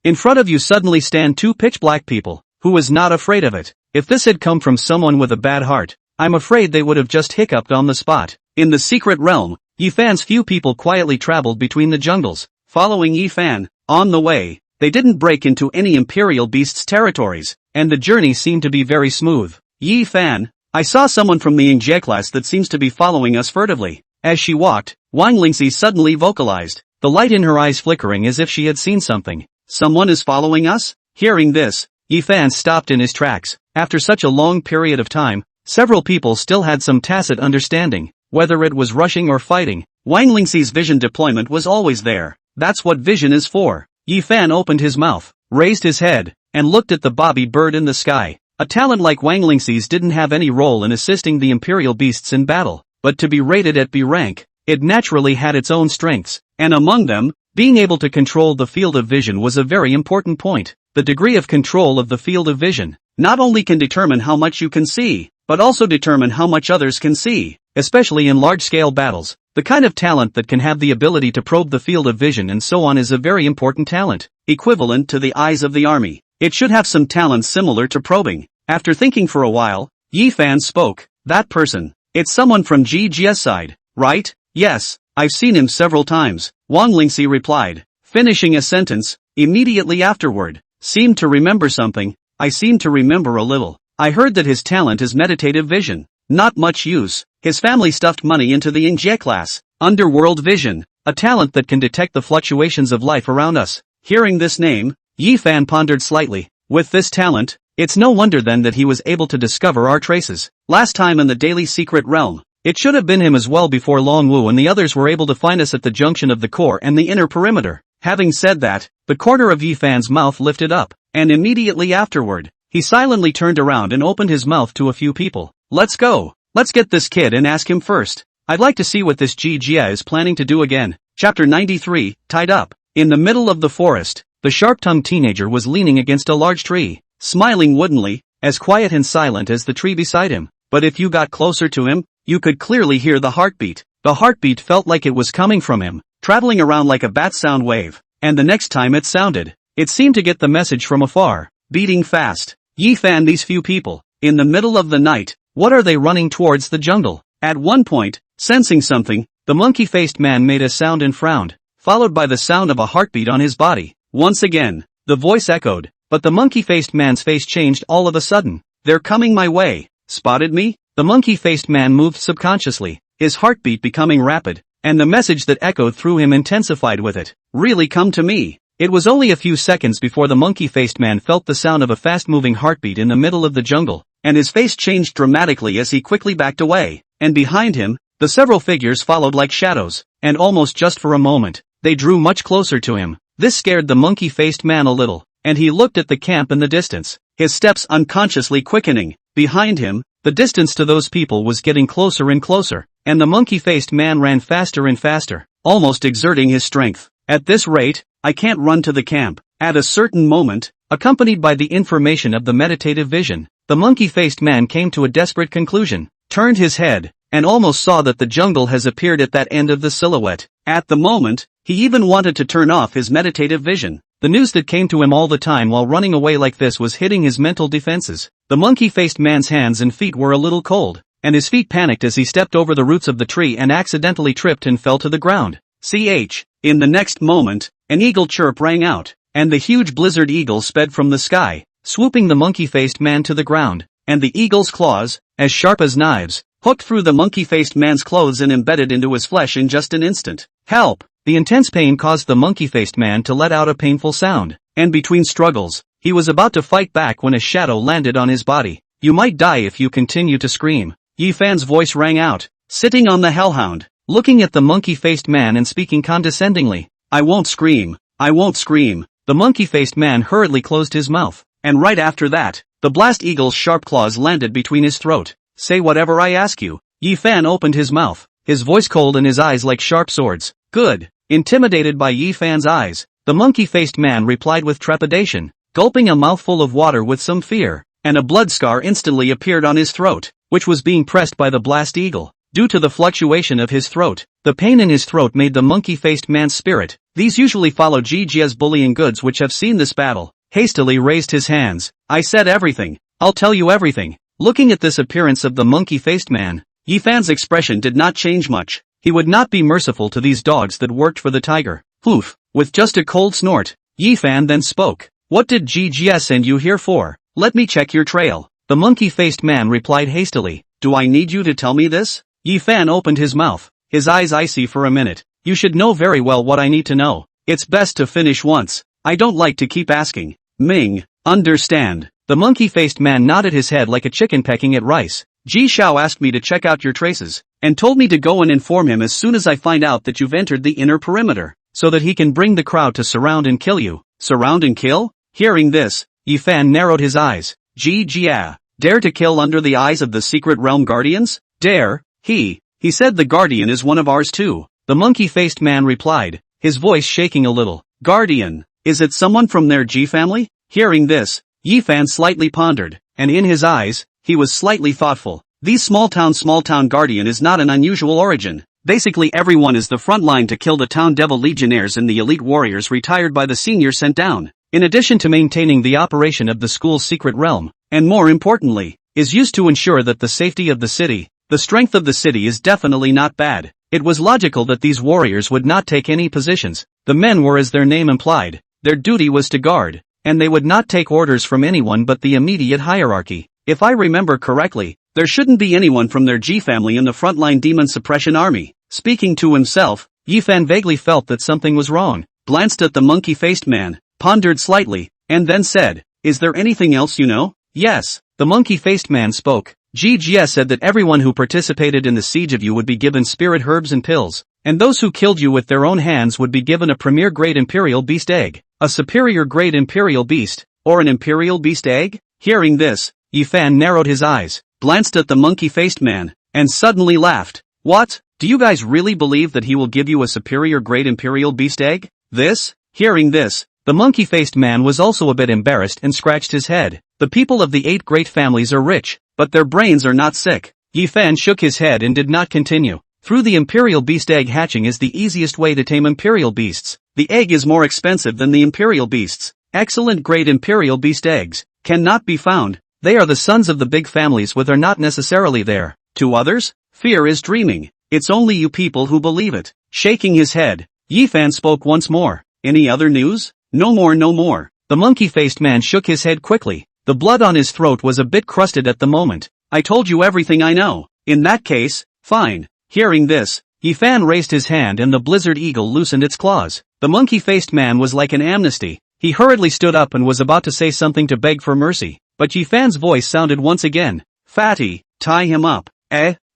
in front of you suddenly stand two pitch-black people, who was not afraid of it. If this had come from someone with a bad heart, I'm afraid they would have just hiccuped on the spot. In the secret realm, Yifan's few people quietly traveled between the jungles, following Yifan. On the way, they didn't break into any imperial beast's territories, and the journey seemed to be very smooth. Yifan, I saw someone from the Yingjie class that seems to be following us furtively. As she walked, Wang Lingxi suddenly vocalized, the light in her eyes flickering as if she had seen something. Someone is following us? Hearing this, Yifan stopped in his tracks. After such a long period of time, several people still had some tacit understanding, whether it was rushing or fighting. Wang Lingxi's vision deployment was always there. That's what vision is for. Yifan opened his mouth, raised his head, and looked at the bobby bird in the sky. A talent like Wang Lingxi's didn't have any role in assisting the imperial beasts in battle, but to be rated at B rank, it naturally had its own strengths, and among them, being able to control the field of vision was a very important point. The degree of control of the field of vision not only can determine how much you can see, but also determine how much others can see, especially in large-scale battles. The kind of talent that can have the ability to probe the field of vision and so on is a very important talent, equivalent to the eyes of the army. It should have some talents similar to probing. After thinking for a while, Yifan spoke. That person, it's someone from Jia's side, right? Yes, I've seen him several times, Wang Lingxi replied, finishing a sentence. Immediately afterward, seemed to remember something. I seem to remember a little. I heard that his talent is meditative vision. Not much use. His family stuffed money into the Yingjie class. Underworld vision, a talent that can detect the fluctuations of life around us. Hearing this name, Yifan pondered slightly. With this talent, it's no wonder then that he was able to discover our traces. Last time in the daily secret realm, it should have been him as well before Long Wu and the others were able to find us at the junction of the core and the inner perimeter. Having said that, the corner of Yifan's mouth lifted up, and immediately afterward, he silently turned around and opened his mouth to a few people. Let's go. Let's get this kid and ask him first. I'd like to see what this Jia is planning to do again. Chapter 93, Tied Up. In the middle of the forest, the sharp-tongued teenager was leaning against a large tree, smiling woodenly, as quiet and silent as the tree beside him. But if you got closer to him, you could clearly hear the heartbeat. The heartbeat felt like it was coming from him, traveling around like a bat sound wave, and the next time it sounded, it seemed to get the message from afar, beating fast. Yifan, these few people, in the middle of the night, what are they running towards the jungle? At one point, sensing something, the monkey-faced man made a sound and frowned, followed by the sound of a heartbeat on his body. Once again, the voice echoed, but the monkey-faced man's face changed all of a sudden. They're coming my way. Spotted me? The monkey-faced man moved subconsciously, his heartbeat becoming rapid, and the message that echoed through him intensified with it. Really come to me. It was only a few seconds before the monkey-faced man felt the sound of a fast-moving heartbeat in the middle of the jungle, and his face changed dramatically as he quickly backed away, and behind him, the several figures followed like shadows, and almost just for a moment, they drew much closer to him. This scared the monkey-faced man a little, and he looked at the camp in the distance, his steps unconsciously quickening. Behind him, the distance to those people was getting closer and closer, and the monkey-faced man ran faster and faster, almost exerting his strength. At this rate, I can't run to the camp. At a certain moment, accompanied by the information of the meditative vision, the monkey-faced man came to a desperate conclusion, turned his head, and almost saw that the jungle has appeared at that end of the silhouette. At the moment, he even wanted to turn off his meditative vision. The news that came to him all the time while running away like this was hitting his mental defenses. The monkey-faced man's hands and feet were a little cold, and his feet panicked as he stepped over the roots of the tree and accidentally tripped and fell to the ground. In the next moment, an eagle chirp rang out, and the huge blizzard eagle sped from the sky, swooping the monkey-faced man to the ground, and the eagle's claws, as sharp as knives, hooked through the monkey-faced man's clothes and embedded into his flesh in just an instant. Help! The intense pain caused the monkey-faced man to let out a painful sound, and between struggles, he was about to fight back when a shadow landed on his body. You might die if you continue to scream. Yifan's voice rang out, sitting on the hellhound, looking at the monkey-faced man and speaking condescendingly. I won't scream. I won't scream. The monkey-faced man hurriedly closed his mouth, and right after that, the blast eagle's sharp claws landed between his throat. Say whatever I ask you. Yifan opened his mouth, his voice cold and his eyes like sharp swords. Good. Intimidated by Yifan's eyes, the monkey-faced man replied with trepidation, gulping a mouthful of water with some fear, and a blood scar instantly appeared on his throat, which was being pressed by the blast eagle. Due to the fluctuation of his throat, the pain in his throat made the monkey-faced man's spirit, these usually follow Jijia's bullying goods which have seen this battle, hastily raised his hands. I said everything. I'll tell you everything. Looking at this appearance of the monkey-faced man, Yifan's expression did not change much. He would not be merciful to these dogs that worked for the tiger. Poof! With just a cold snort, Yifan then spoke. What did Jia send you here for? Let me check your trail. The monkey-faced man replied hastily. Do I need you to tell me this? Yifan opened his mouth, his eyes icy for a minute. You should know very well what I need to know. It's best to finish once. I don't like to keep asking. Ming, understand. The monkey-faced man nodded his head like a chicken pecking at rice. Ji Shao asked me to check out your traces, and told me to go and inform him as soon as I find out that you've entered the inner perimeter, so that he can bring the crowd to surround and kill you. Surround and kill? Hearing this, Yifan narrowed his eyes. Ji Jia, dare to kill under the eyes of the secret realm guardians? Dare? He said the guardian is one of ours too. The monkey-faced man replied, his voice shaking a little. Guardian? Is it someone from their Ji family? Hearing this, Yifan slightly pondered, and in his eyes, he was slightly thoughtful. These small-town guardian is not an unusual origin. Basically everyone is the front line to kill the town devil legionnaires and the elite warriors retired by the senior sent down, in addition to maintaining the operation of the school's secret realm, and more importantly, is used to ensure that the safety of the city, the strength of the city is definitely not bad. It was logical that these warriors would not take any positions. The men were as their name implied. Their duty was to guard, and they would not take orders from anyone but the immediate hierarchy. If I remember correctly, there shouldn't be anyone from their Ji family in the frontline demon suppression army. Speaking to himself, Yifan vaguely felt that something was wrong, glanced at the monkey-faced man, pondered slightly, and then said, is there anything else you know? Yes, the monkey-faced man spoke. Ji Jie said that everyone who participated in the siege of you would be given spirit herbs and pills, and those who killed you with their own hands would be given a premier grade imperial beast egg, a superior grade imperial beast, or an imperial beast egg? Hearing this, Yi Fan narrowed his eyes, glanced at the monkey-faced man, and suddenly laughed. What? Do you guys really believe that he will give you a superior grade imperial beast egg? This? Hearing this, the monkey-faced man was also a bit embarrassed and scratched his head. The people of the 8 great families are rich, but their brains are not sick. Yi Fan shook his head and did not continue. Through the imperial beast egg hatching is the easiest way to tame imperial beasts. The egg is more expensive than the imperial beasts. Excellent grade imperial beast eggs cannot be found. They are the sons of the big families with are not necessarily there. To others, fear is dreaming. It's only you people who believe it. Shaking his head, Yi Fan spoke once more. Any other news? No more, no more. The monkey-faced man shook his head quickly. The blood on his throat was a bit crusted at the moment. I told you everything I know. In that case, fine. Hearing this, Yi Fan raised his hand and the blizzard eagle loosened its claws. The monkey-faced man was like an amnesty. He hurriedly stood up and was about to say something to beg for mercy, but Yi Fan's voice sounded once again. Fatty, tie him up.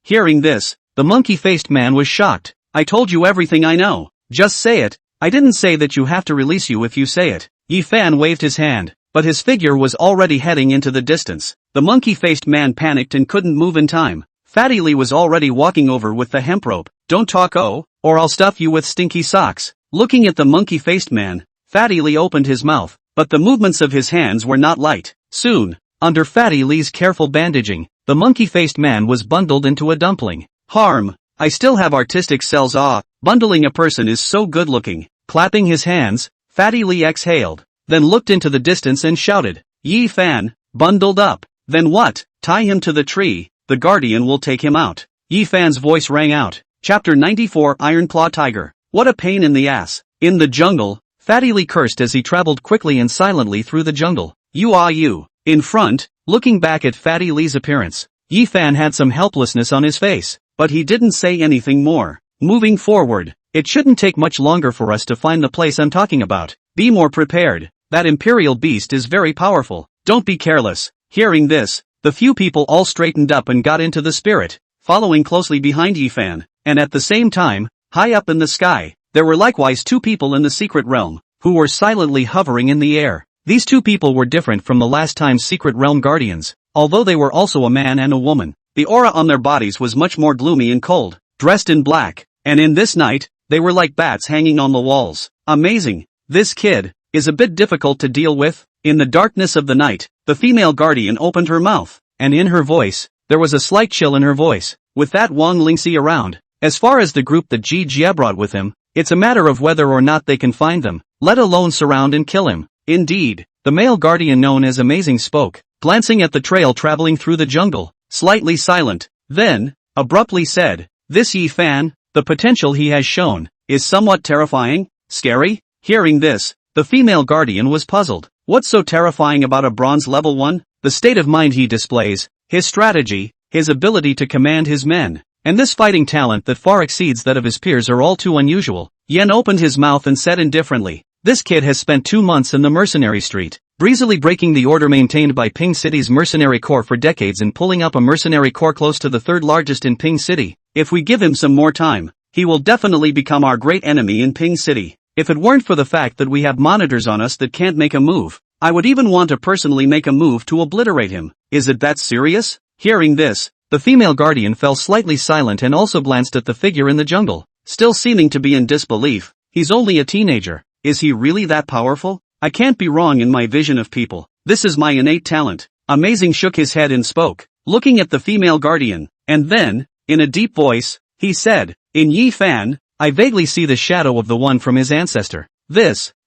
Hearing this, the monkey-faced man was shocked. I told you everything I know. Just say it. I didn't say that you have to release you if you say it. Yi Fan waved his hand, but his figure was already heading into the distance. The monkey-faced man panicked and couldn't move in time. Fatty Lee was already walking over with the hemp rope. Don't talk or I'll stuff you with stinky socks. Looking at the monkey-faced man, Fatty Lee opened his mouth, but the movements of his hands were not light. Soon, under Fatty Lee's careful bandaging, the monkey-faced man was bundled into a dumpling. Harm, I still have artistic cells. Bundling a person is so good looking. Clapping his hands, Fatty Lee exhaled, then looked into the distance and shouted, Yi Fan, bundled up. Then what? Tie him to the tree, the guardian will take him out. Yi Fan's voice rang out. Chapter 94 Iron Claw Tiger. What a pain in the ass. In the jungle, Fatty Lee cursed as he traveled quickly and silently through the jungle. You. In front, looking back at Fatty Lee's appearance, Yi Fan had some helplessness on his face, but he didn't say anything more. Moving forward, it shouldn't take much longer for us to find the place I'm talking about. Be more prepared. That imperial beast is very powerful. Don't be careless. Hearing this, the few people all straightened up and got into the spirit, following closely behind Yi Fan, and at the same time, high up in the sky, there were likewise 2 people in the secret realm, who were silently hovering in the air. These 2 people were different from the last time's secret realm guardians, although they were also a man and a woman. The aura on their bodies was much more gloomy and cold, dressed in black, and in this night, they were like bats hanging on the walls. Amazing. This kid is a bit difficult to deal with. In the darkness of the night, the female guardian opened her mouth, and in her voice, there was a slight chill in her voice. With that Wang Lingxi around, as far as the group that Ji Jie brought with him, it's a matter of whether or not they can find them, let alone surround and kill him. Indeed, the male guardian known as Amazing spoke, glancing at the trail traveling through the jungle, slightly silent, then, abruptly said, This Yi Fan, the potential he has shown, is somewhat terrifying, scary. Hearing this, the female guardian was puzzled. What's so terrifying about a bronze level 1? The state of mind he displays, his strategy, his ability to command his men, and this fighting talent that far exceeds that of his peers are all too unusual. Yen opened his mouth and said indifferently, This kid has spent 2 months in the mercenary street, breezily breaking the order maintained by Ping City's mercenary corps for decades and pulling up a mercenary corps close to the 3rd largest in Ping City. If we give him some more time, he will definitely become our great enemy in Ping City. If it weren't for the fact that we have monitors on us that can't make a move, I would even want to personally make a move to obliterate him. Is it that serious? Hearing this, the female guardian fell slightly silent and also glanced at the figure in the jungle, still seeming to be in disbelief. He's only a teenager. Is he really that powerful? I can't be wrong in my vision of people. This is my innate talent. Amazing shook his head and spoke, looking at the female guardian, and then, in a deep voice, he said, In Yi Fan, I vaguely see the shadow of the one from his ancestor.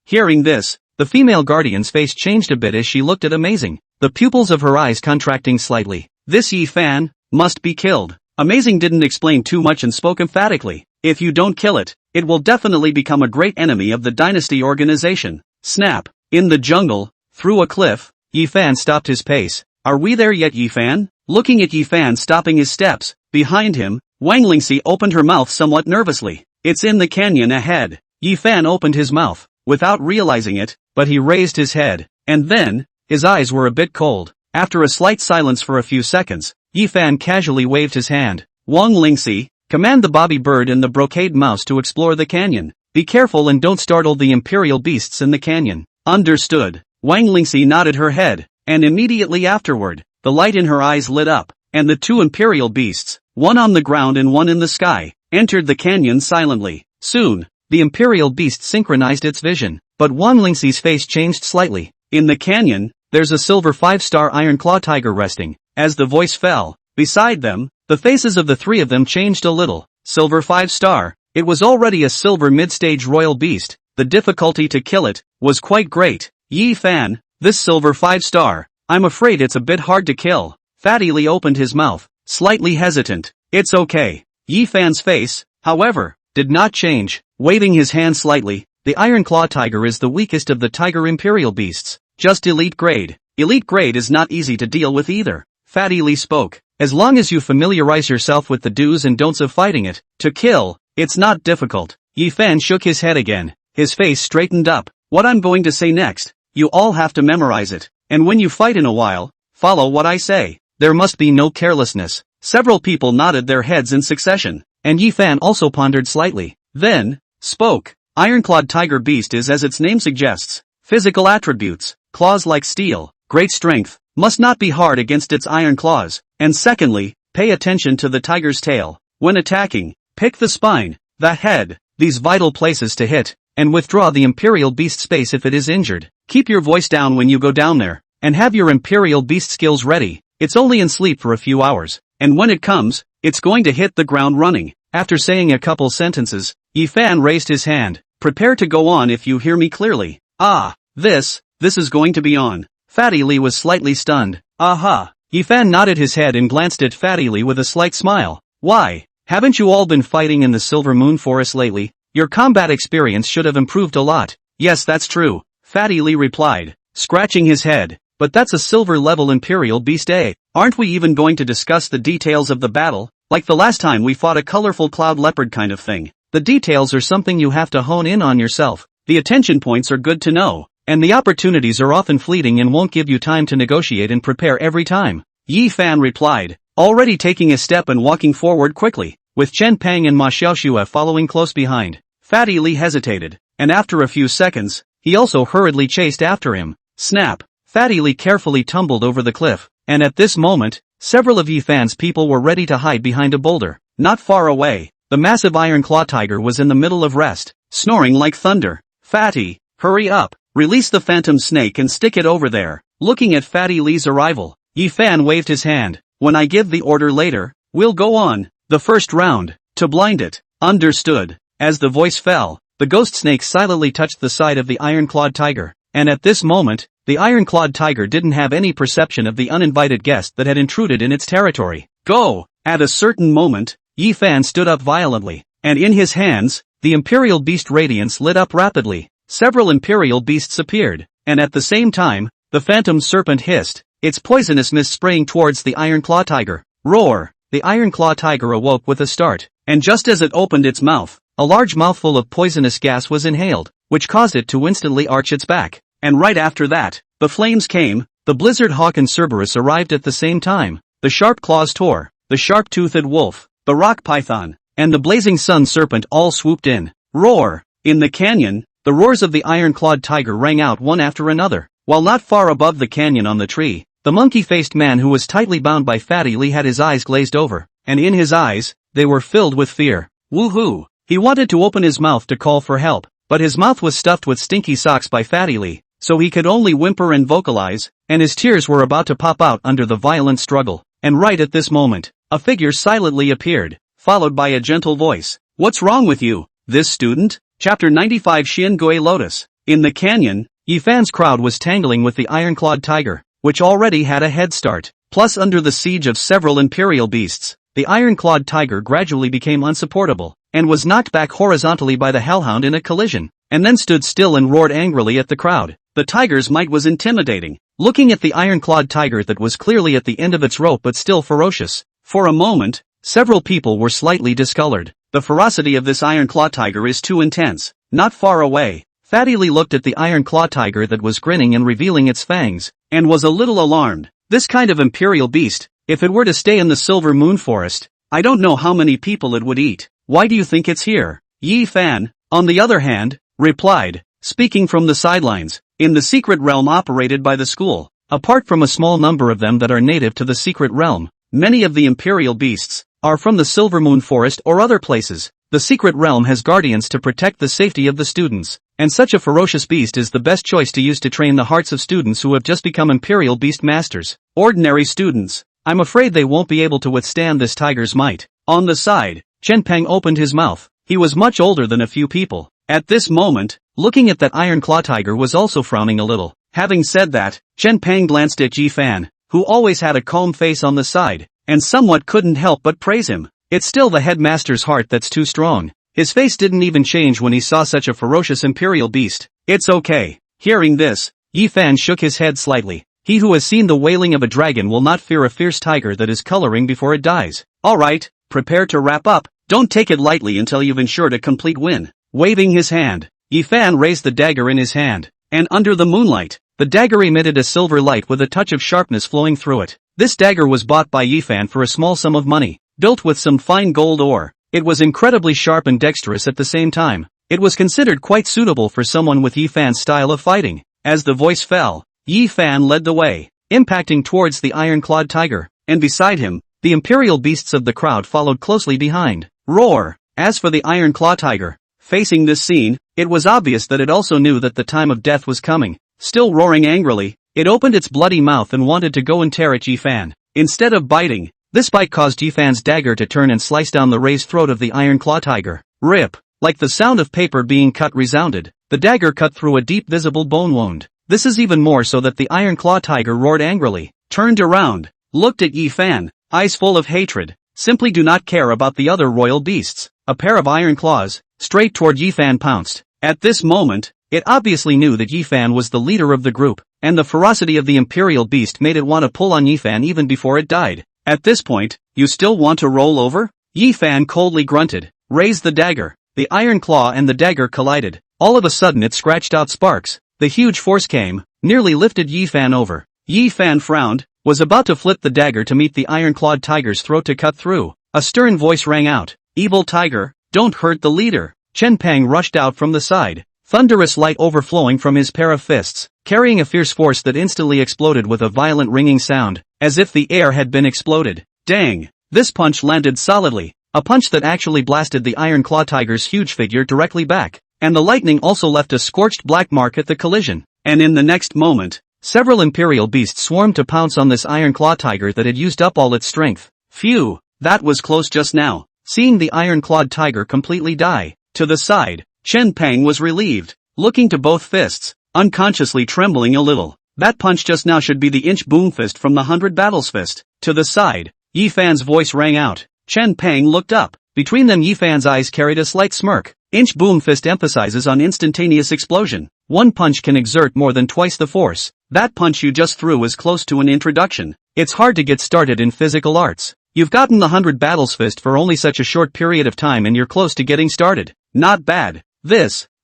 Hearing this, the female guardian's face changed a bit as she looked at Amazing, the pupils of her eyes contracting slightly. This Yi Fan must be killed. Amazing didn't explain too much and spoke emphatically. If you don't kill it, it will definitely become a great enemy of the dynasty organization. Snap. In the jungle, through a cliff, Yi Fan stopped his pace. Are we there yet, Yi Fan? Looking at Yi Fan stopping his steps, behind him, Wang Lingxi opened her mouth somewhat nervously. It's in the canyon ahead. Yi Fan opened his mouth, without realizing it, but he raised his head, and then, his eyes were a bit cold. After a slight silence for a few seconds, Yifan casually waved his hand. Wang Lingxi, command the bobby bird and the brocade mouse to explore the canyon. Be careful and don't startle the imperial beasts in the canyon. Understood. Wang Lingxi nodded her head, and immediately afterward, the light in her eyes lit up, and the two imperial beasts, one on the ground and one in the sky, entered the canyon silently. Soon, the imperial beast synchronized its vision, but Wang Lingxi's face changed slightly. In the canyon, there's a silver 5-star iron claw tiger resting. As the voice fell, beside them, the faces of the three of them changed a little. Silver 5-star, it was already a silver mid-stage royal beast. The difficulty to kill it was quite great. Yifan, this silver 5-star, I'm afraid it's a bit hard to kill. Fatty Li opened his mouth, slightly hesitant. It's okay. Yifan's face, however, did not change. Waving his hand slightly, the iron claw tiger is the weakest of the tiger imperial beasts. Just elite grade. Elite grade is not easy to deal with either. Fatty Li spoke. As long as you familiarize yourself with the do's and don'ts of fighting it, to kill, it's not difficult. Yifan shook his head again. His face straightened up. What I'm going to say next, you all have to memorize it. And when you fight in a while, follow what I say. There must be no carelessness. Several people nodded their heads in succession, and Yifan also pondered slightly. Then, spoke. Ironclawed tiger beast is as its name suggests. Physical attributes, claws like steel, great strength, must not be hard against its iron claws. And secondly, pay attention to the tiger's tail. When attacking, pick the spine, the head, these vital places to hit, and withdraw the imperial beast space if it is injured. Keep your voice down when you go down there, and have your imperial beast skills ready. It's only in sleep for a few hours, and when it comes, it's going to hit the ground running. After saying a couple sentences, Yifan raised his hand. Prepare to go on if you hear me clearly. Ah, this is going to be on. Fatty Li was slightly stunned. Aha. Yifan nodded his head and glanced at Fatty Li with a slight smile. Why, haven't you all been fighting in the Silver Moon Forest lately? Your combat experience should have improved a lot. Yes, that's true, Fatty Li replied, scratching his head. But that's a silver-level imperial beast, eh? Aren't we even going to discuss the details of the battle? Like the last time we fought a colorful cloud leopard kind of thing. The details are something you have to hone in on yourself. The attention points are good to know, and the opportunities are often fleeting and won't give you time to negotiate and prepare every time. Yifan replied, already taking a step and walking forward quickly, with Chen Pang and Ma Xiaoxue following close behind. Fatty Li hesitated, and after a few seconds, he also hurriedly chased after him. Snap! Fatty Li carefully tumbled over the cliff, and at this moment, several of Yifan's people were ready to hide behind a boulder. Not far away, the massive iron claw tiger was in the middle of rest, snoring like thunder. Fatty, hurry up, release the phantom snake and stick it over there. Looking at Fatty Li's arrival, Yifan waved his hand. When I give the order later, we'll go on. The first round, to blind it. Understood. As the voice fell, the ghost snake silently touched the side of the iron-clawed tiger, and at this moment, the iron-clawed tiger didn't have any perception of the uninvited guest that had intruded in its territory. Go! At a certain moment, Yifan stood up violently, and in his hands, the imperial beast radiance lit up rapidly. Several imperial beasts appeared, and at the same time, the phantom serpent hissed, its poisonous mist spraying towards the iron claw tiger. Roar! The iron claw tiger awoke with a start, and just as it opened its mouth, a large mouthful of poisonous gas was inhaled, which caused it to instantly arch its back. And right after that, the flames came. The blizzard hawk and Cerberus arrived at the same time. The sharp claws tore, the sharp-toothed wolf, the rock python, and the blazing sun serpent all swooped in. Roar! In the canyon, the roars of the iron-clawed tiger rang out one after another. While not far above the canyon on the tree, the monkey-faced man who was tightly bound by Fatty Li had his eyes glazed over, and in his eyes, they were filled with fear. Woohoo! He wanted to open his mouth to call for help, but his mouth was stuffed with stinky socks by Fatty Li, so he could only whimper and vocalize, and his tears were about to pop out under the violent struggle. And right at this moment, a figure silently appeared, followed by a gentle voice. What's wrong with you, this student? Chapter 95 Xian Gui Lotus. In the canyon, Yifan's crowd was tangling with the iron-clawed tiger, which already had a head start. Plus, under the siege of several imperial beasts, the iron-clawed tiger gradually became unsupportable, and was knocked back horizontally by the hellhound in a collision, and then stood still and roared angrily at the crowd. The tiger's might was intimidating. Looking at the iron-clawed tiger that was clearly at the end of its rope but still ferocious, for a moment, several people were slightly discolored. The ferocity of this iron-claw tiger is too intense. Not far away, Fatty Li looked at the iron-claw tiger that was grinning and revealing its fangs, and was a little alarmed. This kind of imperial beast, If it were to stay in the Silver Moon Forest, I don't know how many people it would eat. Why do you think it's here? Yi Fan, on the other hand, replied, speaking from the sidelines, in the secret realm operated by the school. Apart from a small number of them that are native to the secret realm, many of the imperial beasts are from the Silver Moon Forest or other places. The secret realm has guardians to protect the safety of the students, and such a ferocious beast is the best choice to use to train the hearts of students who have just become imperial beast masters. Ordinary students, I'm afraid they won't be able to withstand this tiger's might. On the side, Chen Peng opened his mouth. He was much older than a few people. At this moment, looking at that iron claw tiger was also frowning a little. Having said that, Chen Peng glanced at Ji Fan, who always had a calm face on the side, and somewhat couldn't help but praise him. It's still the headmaster's heart that's too strong. His face didn't even change when he saw such a ferocious imperial beast. It's okay. Hearing this, Yi Fan shook his head slightly. He who has seen the wailing of a dragon will not fear a fierce tiger that is coloring before it dies. Alright, prepare to wrap up. Don't take it lightly until you've ensured a complete win. Waving his hand, Yi Fan raised the dagger in his hand, and under the moonlight, the dagger emitted a silver light with a touch of sharpness flowing through it. This dagger was bought by Yi Fan for a small sum of money, built with some fine gold ore. It was incredibly sharp and dexterous at the same time. It was considered quite suitable for someone with Yi Fan's style of fighting. As the voice fell, Yi Fan led the way, impacting towards the iron-clawed tiger, and beside him, the imperial beasts of the crowd followed closely behind. Roar! As for the iron claw tiger, facing this scene, it was obvious that it also knew that the time of death was coming. Still roaring angrily, it opened its bloody mouth and wanted to go and tear at Yi Fan. Instead of biting, this bite caused Yi Fan's dagger to turn and slice down the raised throat of the iron claw tiger. Rip! Like the sound of paper being cut resounded, the dagger cut through a deep visible bone wound. This is even more so that the iron claw tiger roared angrily, turned around, looked at Yi Fan, eyes full of hatred, simply do not care about the other royal beasts. A pair of iron claws, straight toward Yi Fan pounced. At this moment, it obviously knew that Yi Fan was the leader of the group, and the ferocity of the imperial beast made it want to pull on Yi Fan even before it died. At this point, you still want to roll over? Yi Fan coldly grunted, raised the dagger. The iron claw and the dagger collided. All of a sudden it scratched out sparks. The huge force came, nearly lifted Yi Fan over. Yi Fan frowned, was about to flip the dagger to meet the iron-clawed tiger's throat to cut through. A stern voice rang out, "Evil tiger, don't hurt the leader." Chen Peng rushed out from the side, thunderous light overflowing from his pair of fists, carrying a fierce force that instantly exploded with a violent ringing sound, as if the air had been exploded. Dang! This punch landed solidly, a punch that actually blasted the iron claw tiger's huge figure directly back, and the lightning also left a scorched black mark at the collision. And in the next moment, several imperial beasts swarmed to pounce on this iron claw tiger that had used up all its strength. Phew, that was close just now. Seeing the iron-clawed tiger completely die, to the side, Chen Peng was relieved, looking to both fists, unconsciously trembling a little. That punch just now should be the inch boom fist from the 100 battles fist. To the side, Yi Fan's voice rang out. Chen Peng looked up. Between them Yi Fan's eyes carried a slight smirk. Inch boom fist emphasizes on instantaneous explosion. One punch can exert more than twice the force. That punch you just threw is close to an introduction. It's hard to get started in physical arts. You've gotten the 100 battles fist for only such a short period of time and you're close to getting started. Not bad.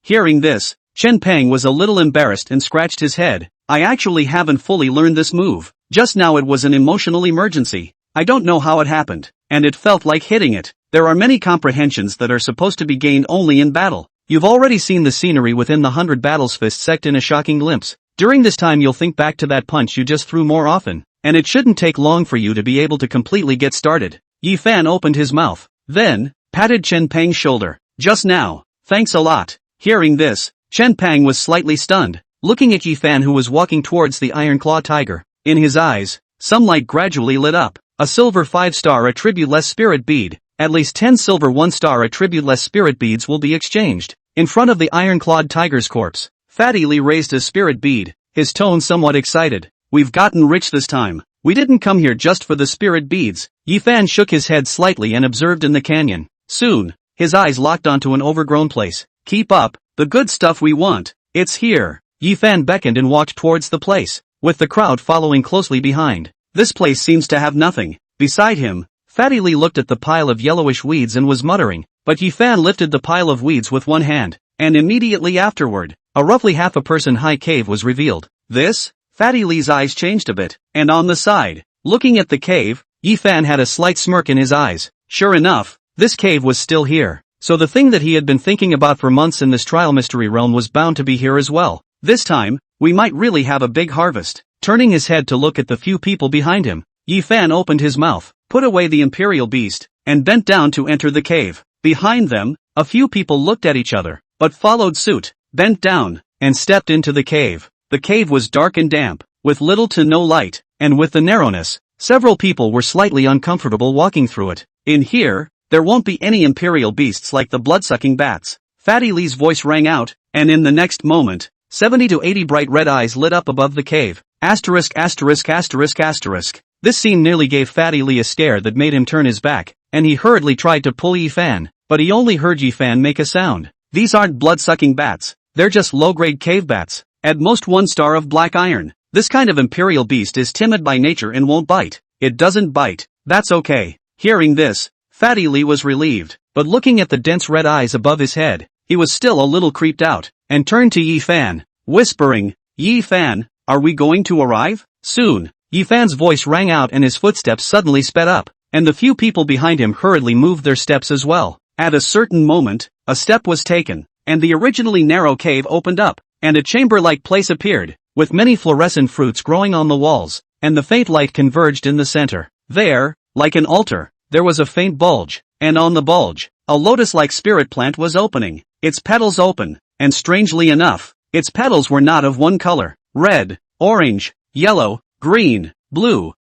Hearing this, Chen Peng was a little embarrassed and scratched his head. I actually haven't fully learned this move. Just now it was an emotional emergency. I don't know how it happened, and it felt like hitting it. There are many comprehensions that are supposed to be gained only in battle. You've already seen the scenery within the 100 battles fist sect in a shocking glimpse. During this time you'll think back to that punch you just threw more often, and it shouldn't take long for you to be able to completely get started. Yi Fan opened his mouth, then patted Chen Peng's shoulder. Just now. Thanks a lot. Hearing this, Chen Peng was slightly stunned, looking at Yi Fan who was walking towards the iron claw tiger. In his eyes, some light gradually lit up. A silver 5-star attribute-less spirit bead. At least 10 silver 1-star attribute-less spirit beads will be exchanged. In front of the iron-clawed tiger's corpse, Fatty Lee raised a spirit bead, his tone somewhat excited. We've gotten rich this time. We didn't come here just for the spirit beads. Yi Fan shook his head slightly and observed in the canyon. Soon, his eyes locked onto an overgrown place. Keep up, the good stuff we want. It's here. Yi Fan beckoned and walked towards the place, with the crowd following closely behind. This place seems to have nothing. Beside him, Fatty Lee looked at the pile of yellowish weeds and was muttering, but Yi Fan lifted the pile of weeds with one hand, and immediately afterward, a roughly half-a-person high cave was revealed. This? Fatty Lee's eyes changed a bit, and on the side, looking at the cave, Yi Fan had a slight smirk in his eyes. Sure enough, this cave was still here. So the thing that he had been thinking about for months in this trial mystery realm was bound to be here as well. This time, we might really have a big harvest. Turning his head to look at the few people behind him, Yi Fan opened his mouth, put away the imperial beast, and bent down to enter the cave. Behind them, a few people looked at each other, but followed suit, bent down, and stepped into the cave. The cave was dark and damp, with little to no light, and with the narrowness, several people were slightly uncomfortable walking through it. In here, there won't be any imperial beasts like the blood-sucking bats. Fatty Lee's voice rang out, and in the next moment, 70 to 80 bright red eyes lit up above the cave. Asterisk asterisk asterisk asterisk. This scene nearly gave Fatty Lee a scare that made him turn his back, and he hurriedly tried to pull Yi Fan, but he only heard Yi Fan make a sound. These aren't blood-sucking bats, they're just low-grade cave bats, at most 1 star of black iron. This kind of imperial beast is timid by nature and won't bite. It doesn't bite. That's okay. Hearing this, Fatty Lee was relieved, but looking at the dense red eyes above his head, he was still a little creeped out, and turned to Yi Fan, whispering, "Yi Fan, are we going to arrive soon?" Yi Fan's voice rang out and his footsteps suddenly sped up, and the few people behind him hurriedly moved their steps as well. At a certain moment, a step was taken, and the originally narrow cave opened up, and a chamber-like place appeared, with many fluorescent fruits growing on the walls, and the faint light converged in the center. There, like an altar, there was a faint bulge, and on the bulge, a lotus-like spirit plant was opening, its petals open, and strangely enough, its petals were not of one color: red, orange, yellow, green, blue,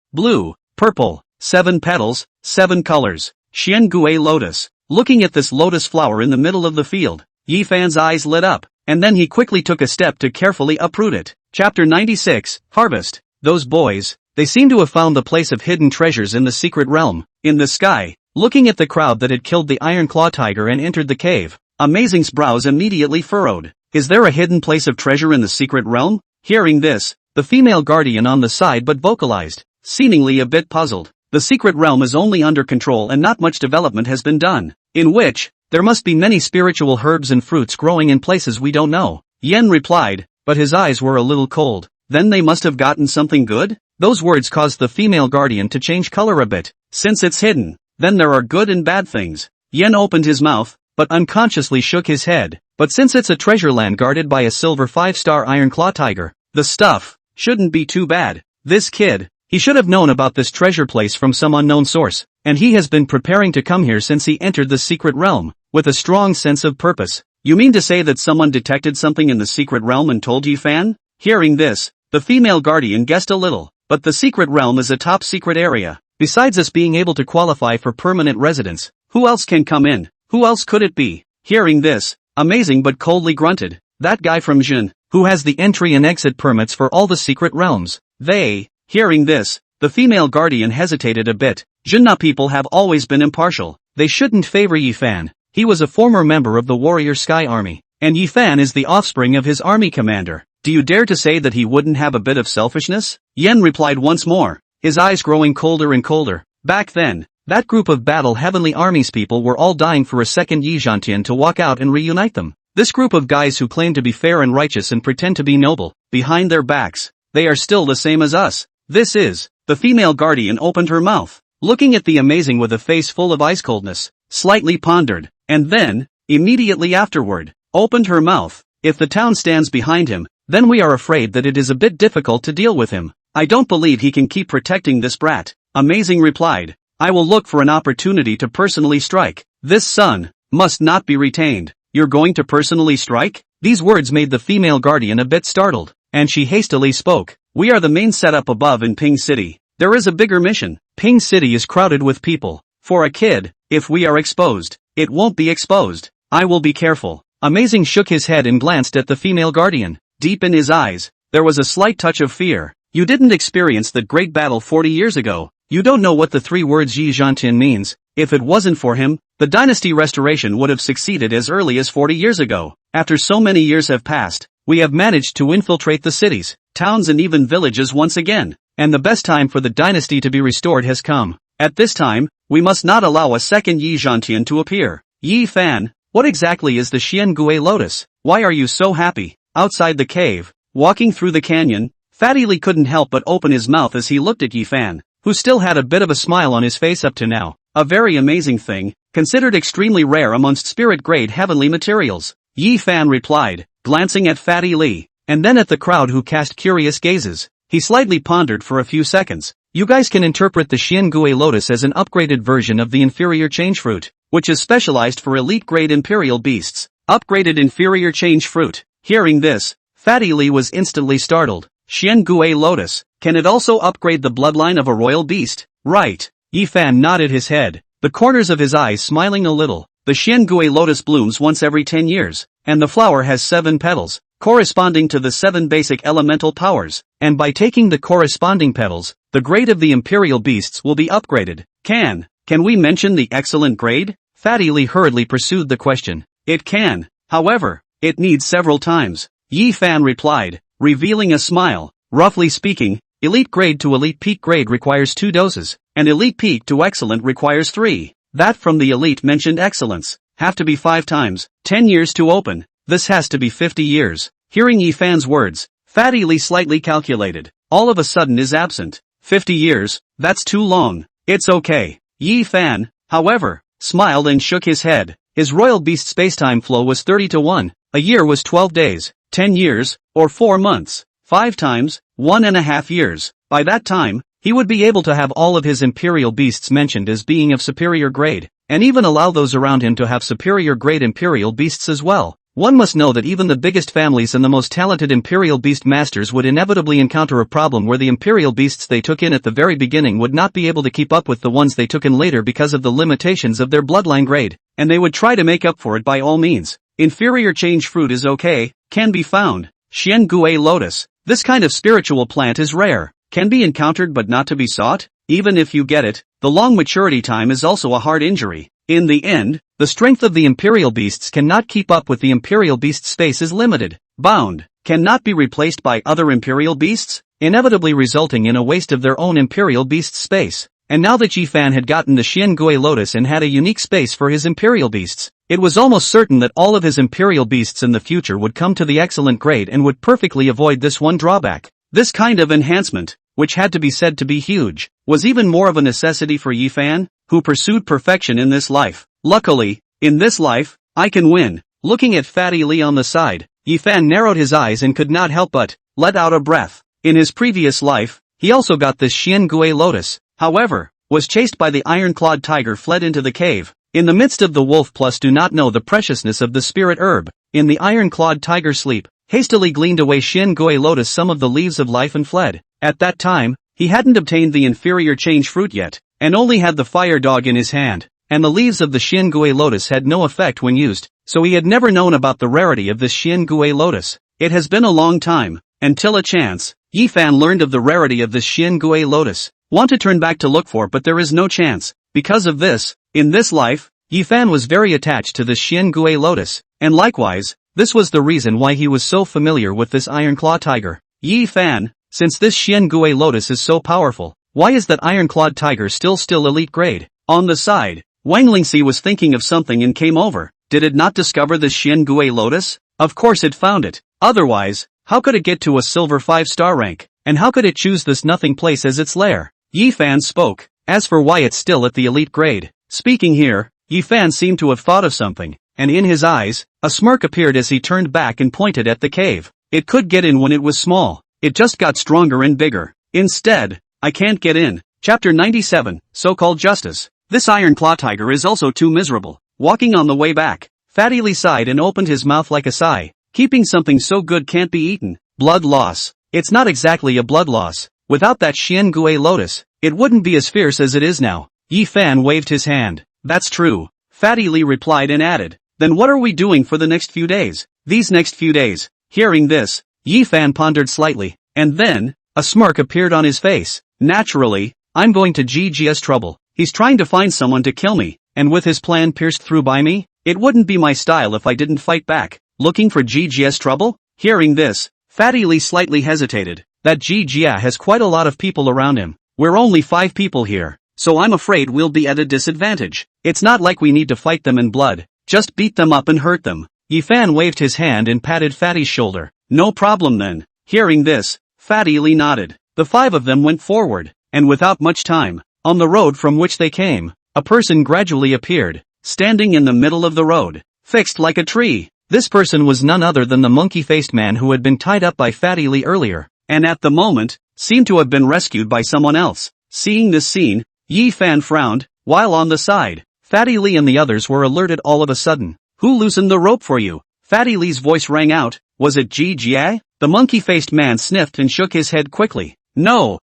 purple. 7 petals, 7 colors. Xiangui lotus. Looking at this lotus flower in the middle of the field, Yi Fan's eyes lit up, and then he quickly took a step to carefully uproot it. Chapter 96, Harvest. Those boys, they seem to have found the place of hidden treasures in the secret realm. In the sky, looking at the crowd that had killed the Iron Claw Tiger and entered the cave, Amazing's brows immediately furrowed. Is there a hidden place of treasure in the secret realm? Hearing this, the female guardian on the side but vocalized, seemingly a bit puzzled. The secret realm is only under control and not much development has been done, in which, there must be many spiritual herbs and fruits growing in places we don't know. Yen replied, but his eyes were a little cold. Then they must have gotten something good? Those words caused the female guardian to change color a bit. Since it's hidden, then there are good and bad things. Yen opened his mouth, but unconsciously shook his head. But since it's a treasure land guarded by a silver 5-star Iron Claw Tiger, the stuff shouldn't be too bad. This kid, he should have known about this treasure place from some unknown source, and he has been preparing to come here since he entered the secret realm, with a strong sense of purpose. You mean to say that someone detected something in the secret realm and told Yi Fan? Hearing this, the female guardian guessed a little, but the secret realm is a top secret area. Besides us being able to qualify for permanent residence, who else can come in? Who else could it be? Hearing this, Amazing but coldly grunted, that guy from Jin, who has the entry and exit permits for all the secret realms. Hearing this, the female guardian hesitated a bit. Jinna people have always been impartial. They shouldn't favor Yi Fan. He was a former member of the Warrior Sky Army, and Yi Fan is the offspring of his army commander. Do you dare to say that he wouldn't have a bit of selfishness? Yen replied once more, his eyes growing colder and colder. Back then, that group of Battle Heavenly Army's people were all dying for a second Yi Zhantian to walk out and reunite them. This group of guys who claim to be fair and righteous and pretend to be noble, behind their backs, they are still the same as us. This is, the female guardian opened her mouth, looking at the Amazing with a face full of ice coldness, slightly pondered, and then, immediately afterward, opened her mouth. If the town stands behind him, then we are afraid that it is a bit difficult to deal with him. I don't believe he can keep protecting this brat. Amazing replied, I will look for an opportunity to personally strike. This son must not be retained. You're going to personally strike? These words made the female guardian a bit startled, and she hastily spoke. We are the main setup above in Ping City. There is a bigger mission. Ping City is crowded with people. For a kid, if we are exposed, it won't be exposed. I will be careful. Amazing shook his head and glanced at the female guardian. Deep in his eyes, there was a slight touch of fear. You didn't experience that great battle 40 years ago. You don't know what the 3 words Yi Zhantian means. If it wasn't for him, the dynasty restoration would have succeeded as early as 40 years ago. After so many years have passed, we have managed to infiltrate the cities, towns and even villages once again, and the best time for the dynasty to be restored has come. At this time, we must not allow a second Yi Zhantian to appear. Yi Fan, what exactly is the Xiangui lotus? Why are you so happy? Outside the cave, walking through the canyon, Fatty Lee couldn't help but open his mouth as he looked at Yi Fan. who still had a bit of a smile on his face up to now. A very amazing thing, considered extremely rare amongst spirit-grade heavenly materials. Yi Fan replied, glancing at Fatty Lee, and then at the crowd who cast curious gazes. He slightly pondered for a few seconds. You guys can interpret the Xiangui lotus as an upgraded version of the inferior change fruit, which is specialized for elite-grade imperial beasts. Upgraded inferior change fruit. Hearing this, Fatty Lee was instantly startled. Xiangui lotus, can it also upgrade the bloodline of a royal beast? Right. Yi Fan nodded his head, the corners of his eyes smiling a little. The Xiangui lotus blooms once every 10 years, and the flower has 7 petals, corresponding to the 7 basic elemental powers, and by taking the corresponding petals, the grade of the imperial beasts will be upgraded. Can we mention the excellent grade? Fatty Lee hurriedly pursued the question. It can, however, it needs several times. Yi Fan replied, revealing a smile. Roughly speaking, elite grade to elite peak grade requires 2 doses, and elite peak to excellent requires 3. That from the elite mentioned excellence, have to be 5 times, 10 years to open, this has to be 50 years. Hearing Yi Fan's words, Fatty Lee slightly calculated, all of a sudden is absent. 50 years, that's too long. It's okay. Yi Fan, however, smiled and shook his head. His royal beast spacetime flow was 30-1, a year was 12 days, 10 years, or 4 months, 5 times, 1.5 years. By that time, he would be able to have all of his imperial beasts mentioned as being of superior grade, and even allow those around him to have superior grade imperial beasts as well. One must know that even the biggest families and the most talented imperial beast masters would inevitably encounter a problem where the imperial beasts they took in at the very beginning would not be able to keep up with the ones they took in later because of the limitations of their bloodline grade, and they would try to make up for it by all means. Inferior change fruit is okay, can be found. Xiangui lotus, this kind of spiritual plant is rare, can be encountered but not to be sought. Even if you get it, the long maturity time is also a hard injury. In the end, the strength of the imperial beasts cannot keep up with the imperial beast space is limited, bound, cannot be replaced by other imperial beasts, inevitably resulting in a waste of their own imperial beast space. And now that Yi Fan had gotten the Xiangui lotus and had a unique space for his imperial beasts, it was almost certain that all of his imperial beasts in the future would come to the excellent grade and would perfectly avoid this one drawback. This kind of enhancement, which had to be said to be huge, was even more of a necessity for Yi Fan, who pursued perfection in this life. Luckily, in this life, I can win. Looking at Fatty Lee on the side, Yi Fan narrowed his eyes and could not help but let out a breath. In his previous life, he also got this Xiangui lotus, however, was chased by the iron-clawed tiger fled into the cave. In the midst of the wolf plus do not know the preciousness of the spirit herb, in the iron-clawed tiger sleep, hastily gleaned away Xiangui lotus some of the leaves of life and fled. At that time, he hadn't obtained the inferior change fruit yet, and only had the fire dog in his hand, and the leaves of the Xiangui lotus had no effect when used, so he had never known about the rarity of this Xiangui lotus. It has been a long time, until a chance, Yi Fan learned of the rarity of this Xiangui lotus. Want to turn back to look for but there is no chance. Because of this, in this life, Yi Fan was very attached to the Xiangui lotus, and likewise, this was the reason why he was so familiar with this iron claw tiger. Yi Fan, since this Xiangui lotus is so powerful, why is that iron-clawed tiger still elite grade? On the side, Wang Lingxi was thinking of something and came over. Did it not discover this Xiangui lotus? Of course it found it. Otherwise, how could it get to a silver 5-star rank? And how could it choose this nothing place as its lair? Yi Fan spoke. As for why it's still at the elite grade. Speaking here, Yi Fan seemed to have thought of something, and in his eyes, a smirk appeared as he turned back and pointed at the cave. It could get in when it was small. It just got stronger and bigger. Instead, I can't get in. Chapter 97, So-Called Justice. This iron claw tiger is also too miserable. Walking on the way back, Fatty Lee sighed and opened his mouth like a sigh. Keeping something so good can't be eaten. Blood loss. It's not exactly a blood loss. Without that Xiangui lotus, it wouldn't be as fierce as it is now. Yi Fan waved his hand. That's true. Fatty Lee replied and added. Then what are we doing for the next few days? These next few days. Hearing this, Yi Fan pondered slightly, and then, a smirk appeared on his face. Naturally, I'm going to GG's trouble. He's trying to find someone to kill me, and with his plan pierced through by me, it wouldn't be my style if I didn't fight back. Looking for GG's trouble? Hearing this, Fatty Lee slightly hesitated. That GG has quite a lot of people around him. We're only 5 people here, so I'm afraid we'll be at a disadvantage. It's not like we need to fight them in blood, just beat them up and hurt them. Yi Fan waved his hand and patted Fatty's shoulder. No problem then. Hearing this, Fatty Lee nodded. The 5 of them went forward, and without much time, on the road from which they came, a person gradually appeared, standing in the middle of the road, fixed like a tree. This person was none other than the monkey-faced man who had been tied up by Fatty Lee earlier, and at the moment, seemed to have been rescued by someone else. Seeing this scene, Yi Fan frowned, while on the side, Fatty Lee and the others were alerted all of a sudden. Who loosened the rope for you? Fatty Lee's voice rang out. Was it Ji Jia? The monkey-faced man sniffed and shook his head quickly. No,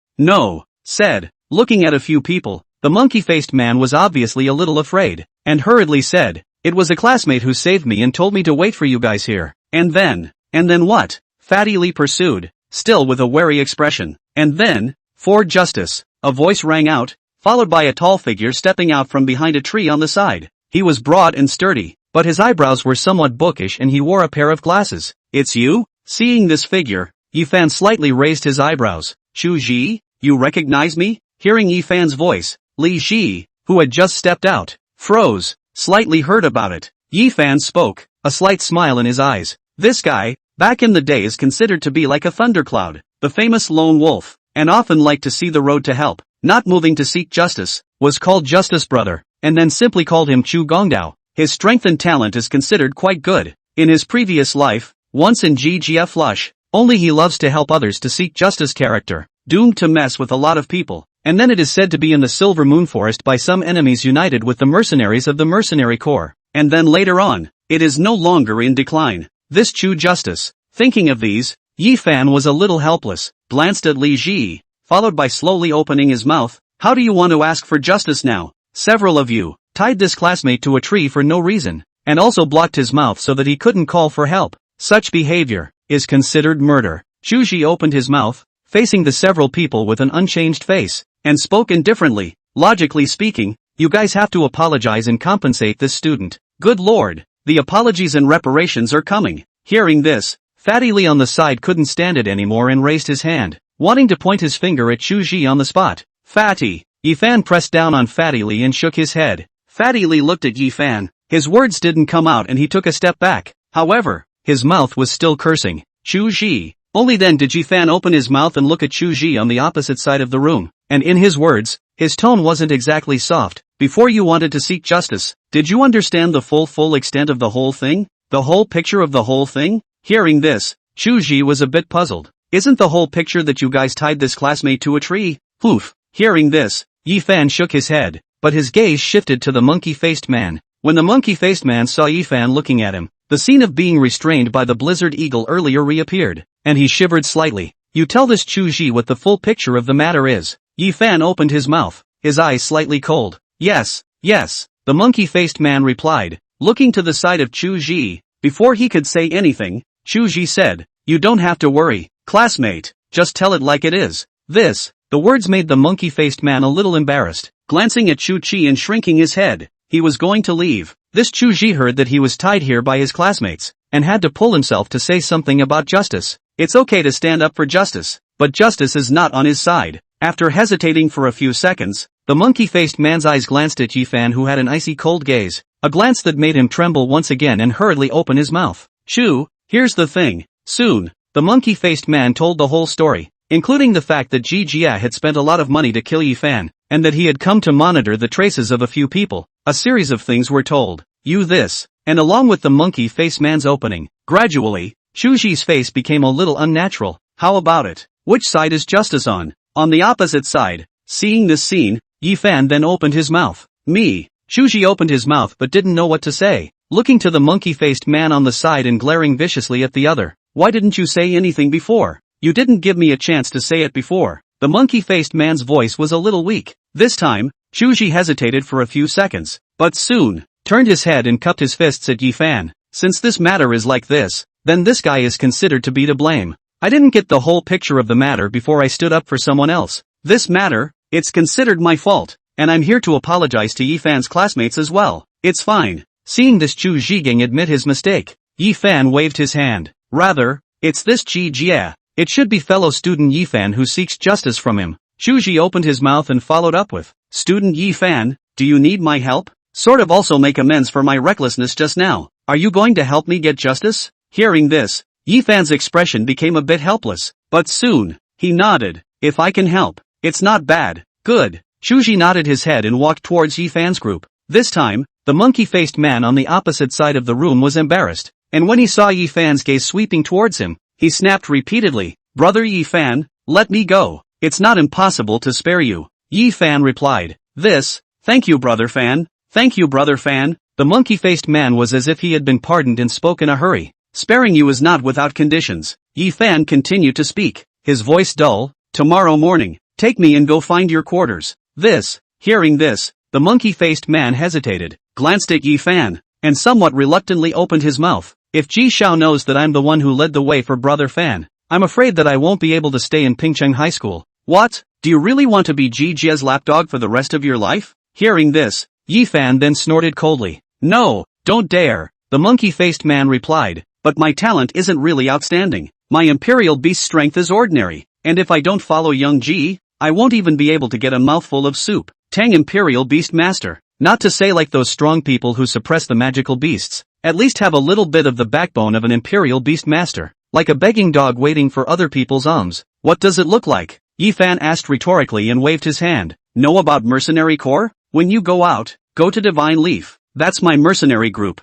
said, looking at a few people. The monkey-faced man was obviously a little afraid, and hurriedly said, it was a classmate who saved me and told me to wait for you guys here. And then what? Fatty Lee pursued, still with a wary expression. And then, for justice, a voice rang out, followed by a tall figure stepping out from behind a tree on the side. He was broad and sturdy, but his eyebrows were somewhat bookish and he wore a pair of glasses. It's you? Seeing this figure, Yi Fan slightly raised his eyebrows. Chu Ji, you recognize me? Hearing Yi Fan's voice, Li Shi, who had just stepped out, froze, slightly hurt about it. Yi Fan spoke, a slight smile in his eyes. This guy, back in the day, is considered to be like a thundercloud, the famous lone wolf, and often liked to see the road to help, not moving to seek justice, was called Justice Brother, and then simply called him Chu Gongdao. His strength and talent is considered quite good. In his previous life, once in GGF Flush, only he loves to help others to seek justice character, doomed to mess with a lot of people, and then it is said to be in the Silver Moon Forest by some enemies united with the mercenaries of the Mercenary Corps, and then later on, it is no longer in decline. This Chu Justice. Thinking of these, Yi Fan was a little helpless, glanced at Li Ji, followed by slowly opening his mouth. How do you want to ask for justice now? Several of you tied this classmate to a tree for no reason, and also blocked his mouth so that he couldn't call for help. Such behavior is considered murder. Chu Ji opened his mouth, facing the several people with an unchanged face, and spoke indifferently. Logically speaking, you guys have to apologize and compensate this student. Good lord, the apologies and reparations are coming. Hearing this, Fatty Lee on the side couldn't stand it anymore and raised his hand, wanting to point his finger at Chu Ji on the spot. Fatty! Yi Fan pressed down on Fatty Lee and shook his head. Fatty Lee looked at Yi Fan. His words didn't come out and he took a step back. However, his mouth was still cursing. Chu Ji. Only then did Yi Fan open his mouth and look at Chu Ji on the opposite side of the room, and in his words, his tone wasn't exactly soft. Before you wanted to seek justice, did you understand the full extent of the whole thing? The whole picture of the whole thing? Hearing this, Chu Ji was a bit puzzled. Isn't the whole picture that you guys tied this classmate to a tree? Poof. Hearing this, Yi Fan shook his head, but his gaze shifted to the monkey-faced man. When the monkey-faced man saw Yi Fan looking at him, the scene of being restrained by the blizzard eagle earlier reappeared, and he shivered slightly. You tell this Chu Ji what the full picture of the matter is. Yi Fan opened his mouth, his eyes slightly cold. Yes, the monkey-faced man replied, looking to the side of Chu Ji. Before he could say anything, Chu Ji said, you don't have to worry, classmate, just tell it like it is. The words made the monkey-faced man a little embarrassed. Glancing at Chu Chi and shrinking his head, he was going to leave. This Chu Ji heard that he was tied here by his classmates, and had to pull himself to say something about justice. It's okay to stand up for justice, but justice is not on his side. After hesitating for a few seconds, the monkey-faced man's eyes glanced at Yi Fan, who had an icy cold gaze, a glance that made him tremble once again and hurriedly open his mouth. Chu, here's the thing. Soon, the monkey-faced man told the whole story, including the fact that Ji Jia had spent a lot of money to kill Yi Fan, and that he had come to monitor the traces of a few people. A series of things were told. And along with the monkey-faced man's opening, gradually, Chu Ji's face became a little unnatural. How about it? Which side is justice on? On the opposite side. Seeing this scene, Yi Fan then opened his mouth. Me. Chu Ji opened his mouth but didn't know what to say, looking to the monkey-faced man on the side and glaring viciously at the other. Why didn't you say anything before? You didn't give me a chance to say it before. The monkey-faced man's voice was a little weak. This time, Chu Ji hesitated for a few seconds, but soon turned his head and cupped his fists at Yi Fan. Since this matter is like this, then this guy is considered to be to blame. I didn't get the whole picture of the matter before I stood up for someone else. This matter, it's considered my fault, and I'm here to apologize to Yi Fan's classmates as well. It's fine. Seeing this Chu Zhigang admit his mistake, Yi Fan waved his hand. Rather, it's this Ji Jia. It should be fellow student Yi Fan who seeks justice from him. Chu Ji opened his mouth and followed up with, Student Yi Fan, do you need my help? Sort of also make amends for my recklessness just now. Are you going to help me get justice? Hearing this, Yi Fan's expression became a bit helpless, but soon, he nodded. If I can help, It's not bad. Good. Chuji nodded his head and walked towards Yi Fan's group. This time, the monkey-faced man on the opposite side of the room was embarrassed, and when he saw Yi Fan's gaze sweeping towards him, he snapped repeatedly, "Brother Yi Fan, let me go. It's not impossible to spare you." Yi Fan replied, "Thank you brother Fan, thank you brother Fan." The monkey-faced man was as if he had been pardoned and spoke in a hurry. "Sparing you is not without conditions." Yi Fan continued to speak, his voice dull. "Tomorrow morning, take me and go find your quarters." Hearing this, the monkey-faced man hesitated, glanced at Yi Fan, and somewhat reluctantly opened his mouth. "If Ji Xiao knows that I'm the one who led the way for brother Fan, I'm afraid that I won't be able to stay in Pingcheng High School." "What? Do you really want to be Ji Jia's lapdog for the rest of your life?" Hearing this, Yi Fan then snorted coldly. "No, don't dare," the monkey-faced man replied, "but my talent isn't really outstanding. My imperial beast strength is ordinary, and if I don't follow young Ji, I won't even be able to get a mouthful of soup." Tang Imperial Beast Master. Not to say like those strong people who suppress the magical beasts, at least have a little bit of the backbone of an Imperial Beast Master, like a begging dog waiting for other people's alms. "What does it look like?" Yi Fan asked rhetorically and waved his hand. "Know about Mercenary Corps? When you go out, go to Divine Leaf. That's my mercenary group."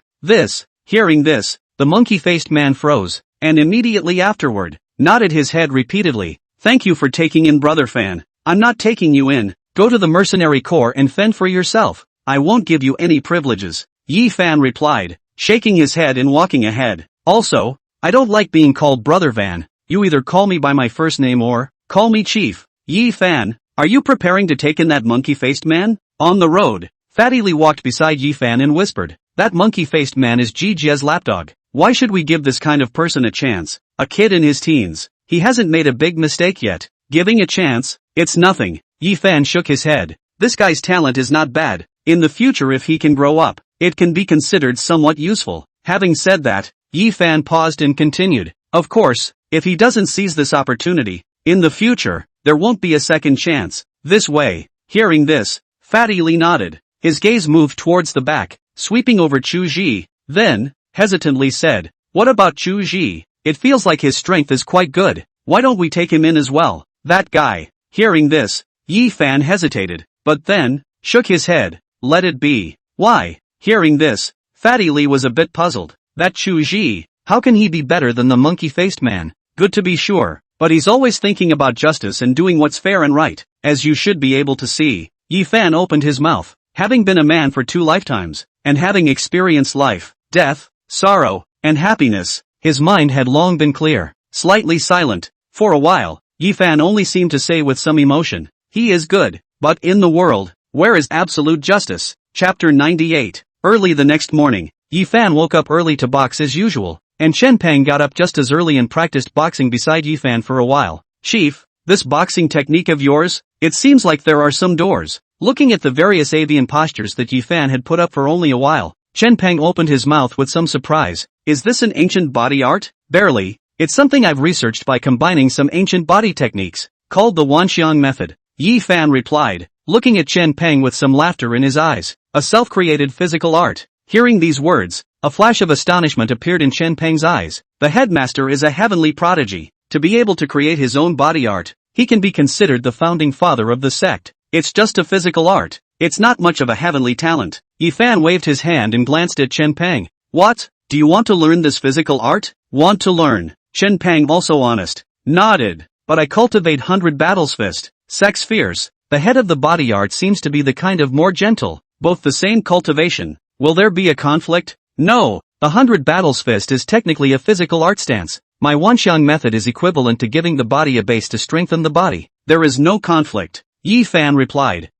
Hearing this, the monkey-faced man froze, and immediately afterward, nodded his head repeatedly. "Thank you for taking in brother Fan. I'm not taking you in. Go to the Mercenary Corps and fend for yourself. I won't give you any privileges." Yi Fan replied, shaking his head and walking ahead. "Also, I don't like being called Brother Van. You either call me by my first name or call me Chief." "Yi Fan, are you preparing to take in that monkey-faced man?" On the road, Fatty Lee walked beside Yi Fan and whispered, "That monkey-faced man is Ji Jia's lapdog. Why should we give this kind of person a chance? A kid in his teens. He hasn't made a big mistake yet. Giving a chance? It's nothing." Yi Fan shook his head. "This guy's talent is not bad. In the future if he can grow up, it can be considered somewhat useful." Having said that, Yi Fan paused and continued, "Of course, if he doesn't seize this opportunity, in the future, there won't be a second chance. This way." Hearing this, Fatty Lee nodded. His gaze moved towards the back, sweeping over Chu Ji, then, hesitantly said, "What about Chu Ji? It feels like his strength is quite good. Why don't we take him in as well?" "That guy." Hearing this, Yi Fan hesitated, but then, shook his head. "Let it be." "Why?" Hearing this, Fatty Lee was a bit puzzled. "That Chu Ji, how can he be better than the monkey-faced man? Good to be sure, but he's always thinking about justice and doing what's fair and right, as you should be able to see." Yi Fan opened his mouth. Having been a man for 2 lifetimes, and having experienced life, death, sorrow, and happiness, his mind had long been clear. Slightly silent, for a while, Yi Fan only seemed to say with some emotion, "He is good, but in the world, where is absolute justice?" Chapter 98. Early the next morning, Yi Fan woke up early to box as usual, and Chen Peng got up just as early and practiced boxing beside Yi Fan for a while. "Chief, this boxing technique of yours, it seems like there are some doors." Looking at the various avian postures that Yi Fan had put up for only a while, Chen Peng opened his mouth with some surprise. "Is this an ancient body art?" "Barely. It's something I've researched by combining some ancient body techniques, called the Wanxiang method," Yi Fan replied, looking at Chen Peng with some laughter in his eyes. "A self-created physical art." Hearing these words, a flash of astonishment appeared in Chen Peng's eyes. The headmaster is a heavenly prodigy. To be able to create his own body art, he can be considered the founding father of the sect. It's just a physical art. It's not much of a heavenly talent. Yi Fan waved his hand and glanced at Chen Peng. "What? Do you want to learn this physical art?" "Want to learn?" Chen Peng, also honest, nodded. "But I cultivate 100 battles fist. Sex fierce. The head of the body art seems to be the kind of more gentle, both the same cultivation. Will there be a conflict?" "No. The 100 battles fist is technically a physical art stance. My Wanxiang method is equivalent to giving the body a base to strengthen the body. There is no conflict," Yi Fan replied.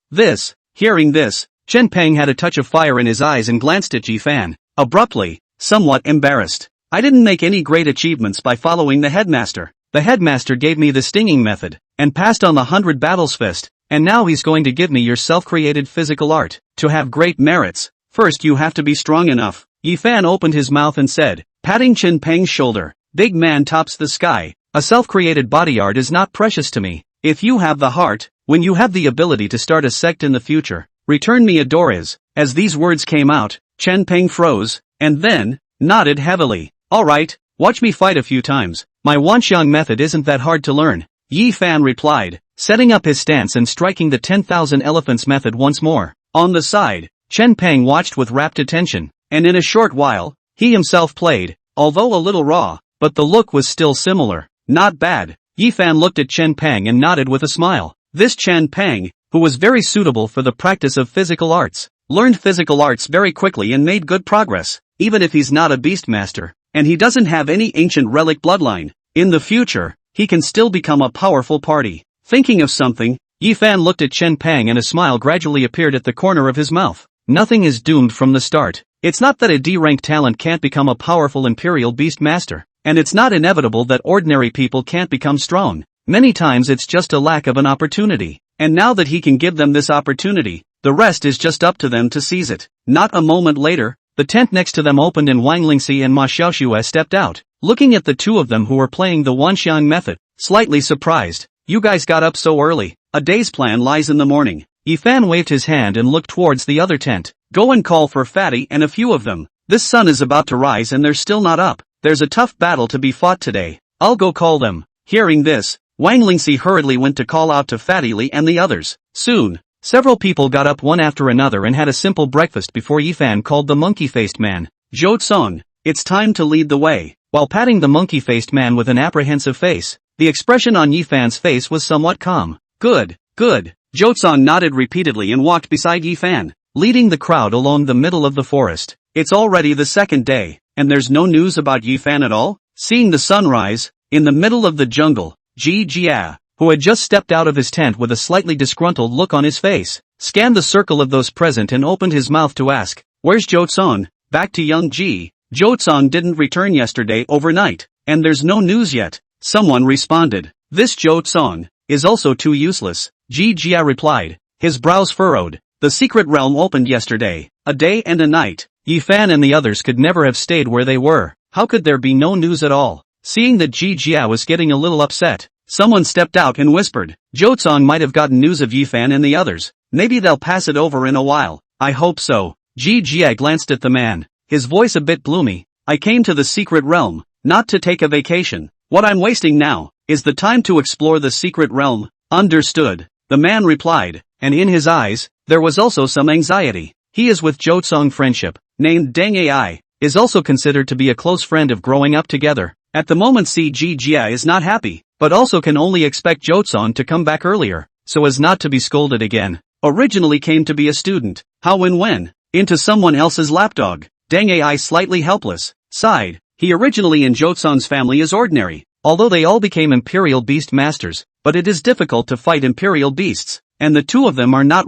Hearing this, Chen Peng had a touch of fire in his eyes and glanced at Yi Fan, abruptly, somewhat embarrassed. "I didn't make any great achievements by following the headmaster. The headmaster gave me the stinging method, and passed on the 100 battles fist, and now he's going to give me your self-created physical art. To have great merits, first you have to be strong enough." Yi Fan opened his mouth and said, patting Chen Peng's shoulder, "Big man tops the sky. A self-created body art is not precious to me. If you have the heart, when you have the ability to start a sect in the future, return me a Doris." As these words came out, Chen Peng froze, and then, nodded heavily. "Alright, watch me fight a few times. My Wanxiang method isn't that hard to learn," Yi Fan replied, setting up his stance and striking the 10,000 elephants method once more. On the side, Chen Peng watched with rapt attention, and in a short while, he himself played, although a little raw, but the look was still similar. Not bad. Yifan looked at Chen Peng and nodded with a smile. This Chen Peng, who was very suitable for the practice of physical arts, learned physical arts very quickly and made good progress, even if he's not a beastmaster, and he doesn't have any ancient relic bloodline. In the future, he can still become a powerful party. Thinking of something, Yifan looked at Chen Peng and a smile gradually appeared at the corner of his mouth. Nothing is doomed from the start. It's not that a D-ranked talent can't become a powerful imperial beastmaster, and it's not inevitable that ordinary people can't become strong. Many times it's just a lack of an opportunity, and now that he can give them this opportunity, the rest is just up to them to seize it. Not a moment later, the tent next to them opened and Wang Lingxi and Ma Xiaoxue stepped out, looking at the two of them who were playing the Wanxiang method, slightly surprised. You guys got up so early. A day's plan lies in the morning. Yifan waved his hand and looked towards the other tent. Go and call for Fatty and a few of them. This sun is about to rise and they're still not up. There's a tough battle to be fought today. I'll go call them. Hearing this, Wang Lingxi hurriedly went to call out to Fatty Li and the others. Soon, several people got up one after another and had a simple breakfast before Yifan called the monkey-faced man. Zhou Tsong, it's time to lead the way. While patting the monkey-faced man with an apprehensive face, the expression on Yifan's face was somewhat calm. Good, good. Zhou Tsong nodded repeatedly and walked beside Yifan, leading the crowd along the middle of the forest. It's already the second day, and there's no news about Yifan at all? Seeing the sunrise, in the middle of the jungle, Ji Jia, who had just stepped out of his tent with a slightly disgruntled look on his face, scanned the circle of those present and opened his mouth to ask, where's Zhou Tsong? Back to young Ji. Zhou Tsong didn't return yesterday overnight, and there's no news yet. Someone responded. This Zhou Tsong is also too useless. Ji Jia replied, his brows furrowed. The secret realm opened yesterday, a day and a night. Yifan and the others could never have stayed where they were. How could there be no news at all? Seeing that Ji Jia was getting a little upset, someone stepped out and whispered, Zhou Tsong might have gotten news of Yifan and the others. Maybe they'll pass it over in a while. I hope so. Ji Jia glanced at the man, his voice a bit gloomy. I came to the secret realm, not to take a vacation. What I'm wasting now is the time to explore the secret realm. Understood. The man replied, and in his eyes, there was also some anxiety. He is with Zhou Tsong friendship, named Deng Ai, is also considered to be a close friend of growing up together. At the moment Ji Jia is not happy, but also can only expect Zhou Tsong to come back earlier, so as not to be scolded again. Originally came to be a student, how and when? Into someone else's lapdog. Deng Ai slightly helpless, sighed. He originally in Zhou Tsong's family is ordinary, although they all became imperial beast masters, but it is difficult to fight imperial beasts, and the two of them are not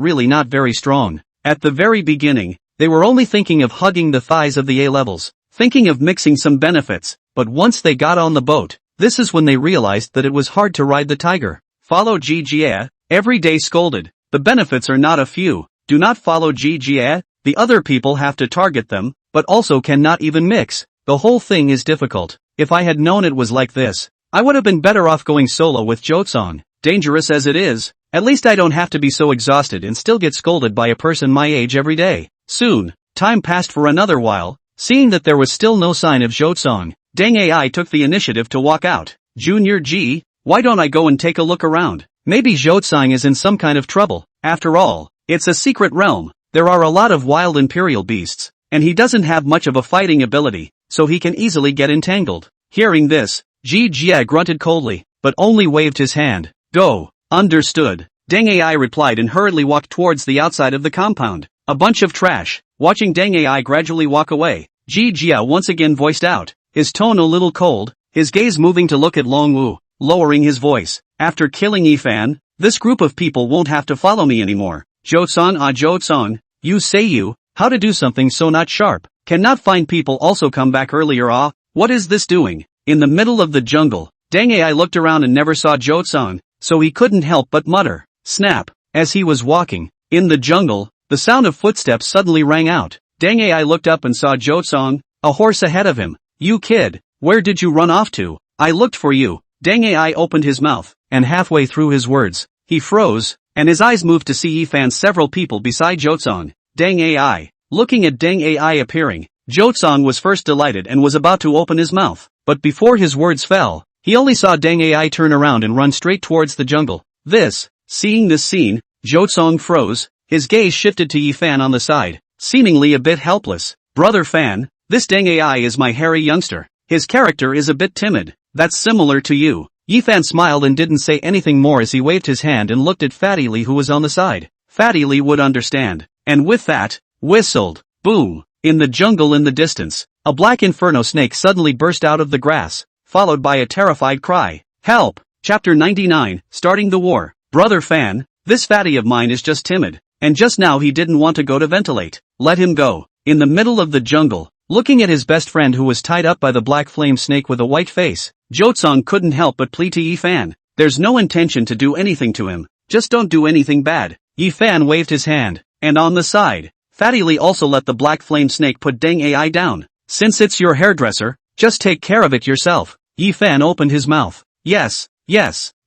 very strong. At the very beginning, they were only thinking of hugging the thighs of the A-levels, thinking of mixing some benefits, but once they got on the boat, this is when they realized that it was hard to ride the tiger. Follow Ji Jia, every day scolded. The benefits are not a few. Do not follow Ji Jia, the other people have to target them, but also cannot even mix. The whole thing is difficult. If I had known it was like this, I would have been better off going solo with Zhou Tsong. Dangerous as it is, at least I don't have to be so exhausted and still get scolded by a person my age every day. Soon, time passed for another while. Seeing that there was still no sign of Zhou Tsong, Deng Ai took the initiative to walk out. Junior Ji, why don't I go and take a look around? Maybe Zhou Tsong is in some kind of trouble. After all, it's a secret realm. There are a lot of wild imperial beasts, and he doesn't have much of a fighting ability, so he can easily get entangled. Hearing this, Ji Jia grunted coldly, but only waved his hand. Go. Understood. Deng Ai replied and hurriedly walked towards the outside of the compound. A bunch of trash. Watching Deng Ai gradually walk away, Ji Jia once again voiced out, his tone a little cold, his gaze moving to look at Long Wu, lowering his voice. After killing Yifan, this group of people won't have to follow me anymore. Zhou Tsong Zhou Tsong, you say you, how to do something so not sharp, cannot find people also come back earlier what is this doing? In the middle of the jungle, Deng Ai looked around and never saw Zhou Tsong, so he couldn't help but mutter, snap. As he was walking, in the jungle, the sound of footsteps suddenly rang out. Deng Ai looked up and saw Zhou Tsong, a horse ahead of him. You kid, where did you run off to? I looked for you. Deng Ai opened his mouth, and halfway through his words, he froze, and his eyes moved to see Yifan several people beside Zhou Tsong. Deng Ai. Looking at Deng Ai appearing, Zhou Tsong was first delighted and was about to open his mouth, but before his words fell, he only saw Deng Ai turn around and run straight towards the jungle. Seeing this scene, Jotsong froze, his gaze shifted to Yifan on the side, seemingly a bit helpless. Brother Fan, this dang AI is my hairy youngster. His character is a bit timid. That's similar to you. Yifan smiled and didn't say anything more as he waved his hand and looked at Fatty Lee who was on the side. Fatty Lee would understand. And with that, whistled. Boom. In the jungle in the distance, a black inferno snake suddenly burst out of the grass, followed by a terrified cry. Help! Chapter 99, Starting the War. Brother Fan, this fatty of mine is just timid, and just now he didn't want to go to ventilate. Let him go. In the middle of the jungle, looking at his best friend who was tied up by the black flame snake with a white face, Jotsong couldn't help but plead to Yifan. There's no intention to do anything to him, just don't do anything bad. Yifan waved his hand, and on the side, Fatty Lee also let the black flame snake put dang AI down. Since it's your hairdresser, just take care of it yourself. Yifan opened his mouth. Yes.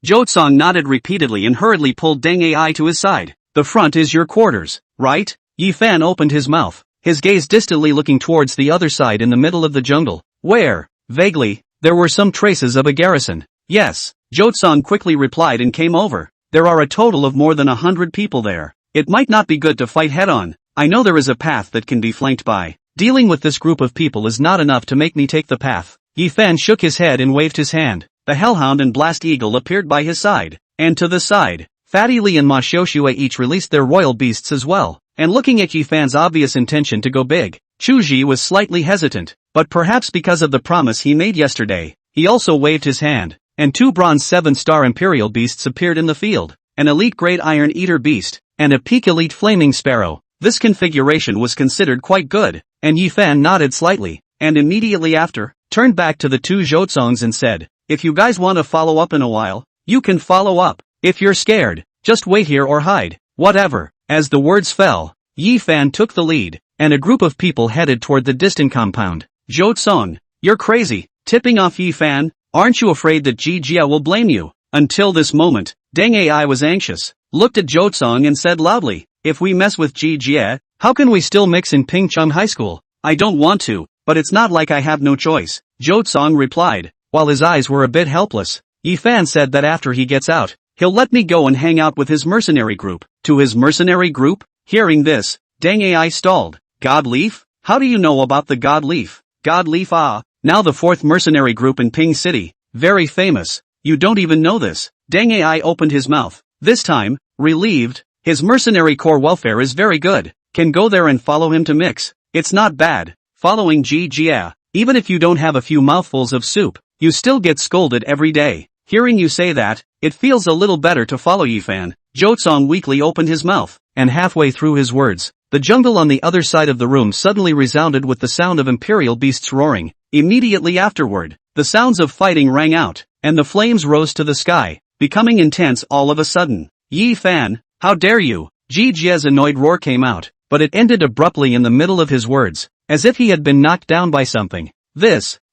Jotsong nodded repeatedly and hurriedly pulled dang AI to his side. The front is your quarters, right? Yifan opened his mouth, his gaze distantly looking towards the other side in the middle of the jungle, where, vaguely, there were some traces of a garrison. Yes, Jotsong quickly replied and came over. There are a total of more than 100 people there. It might not be good to fight head-on. I know there is a path that can be flanked by. Dealing with this group of people is not enough to make me take the path. Yifan shook his head and waved his hand. The Hellhound and Blast Eagle appeared by his side. And to the side, Fatty Lee and Ma Xiaoxue each released their royal beasts as well. And looking at Yifan's obvious intention to go big, Chuji was slightly hesitant, but perhaps because of the promise he made yesterday, he also waved his hand, and 2 bronze 7-star Imperial beasts appeared in the field, an elite grade Iron Eater beast, and a peak elite Flaming Sparrow. This configuration was considered quite good, and Yifan nodded slightly, and immediately after, turned back to the 2 Jotsongs and said, if you guys want to follow up in a while, you can follow up. If you're scared, just wait here or hide, whatever. As the words fell, Yifan took the lead, and a group of people headed toward the distant compound. Jotsong, you're crazy, tipping off Yifan, aren't you afraid that Jia will blame you? Until this moment, Deng Ai was anxious, looked at Jotsong and said loudly, if we mess with Jia, how can we still mix in Pingcheng High School? I don't want to, but it's not like I have no choice, Jotsong replied, while his eyes were a bit helpless. Yifan said that after he gets out, he'll let me go and hang out with his mercenary group. To his mercenary group? Hearing this, Deng Ai stalled. God Leaf? How do you know about the God Leaf? God Leaf now the 4th mercenary group in Ping City. Very famous. You don't even know this. Deng Ai opened his mouth. This time, relieved. His mercenary corps welfare is very good. Can go there and follow him to mix. It's not bad. Following Jia. Even if you don't have a few mouthfuls of soup, you still get scolded every day. Hearing you say that, it feels a little better to follow Yifan. Jotsong weakly opened his mouth, and halfway through his words, the jungle on the other side of the room suddenly resounded with the sound of Imperial beasts roaring. Immediately afterward, the sounds of fighting rang out, and the flames rose to the sky, becoming intense all of a sudden. Yifan, how dare you? Jijia's annoyed roar came out, but it ended abruptly in the middle of his words, as if he had been knocked down by something.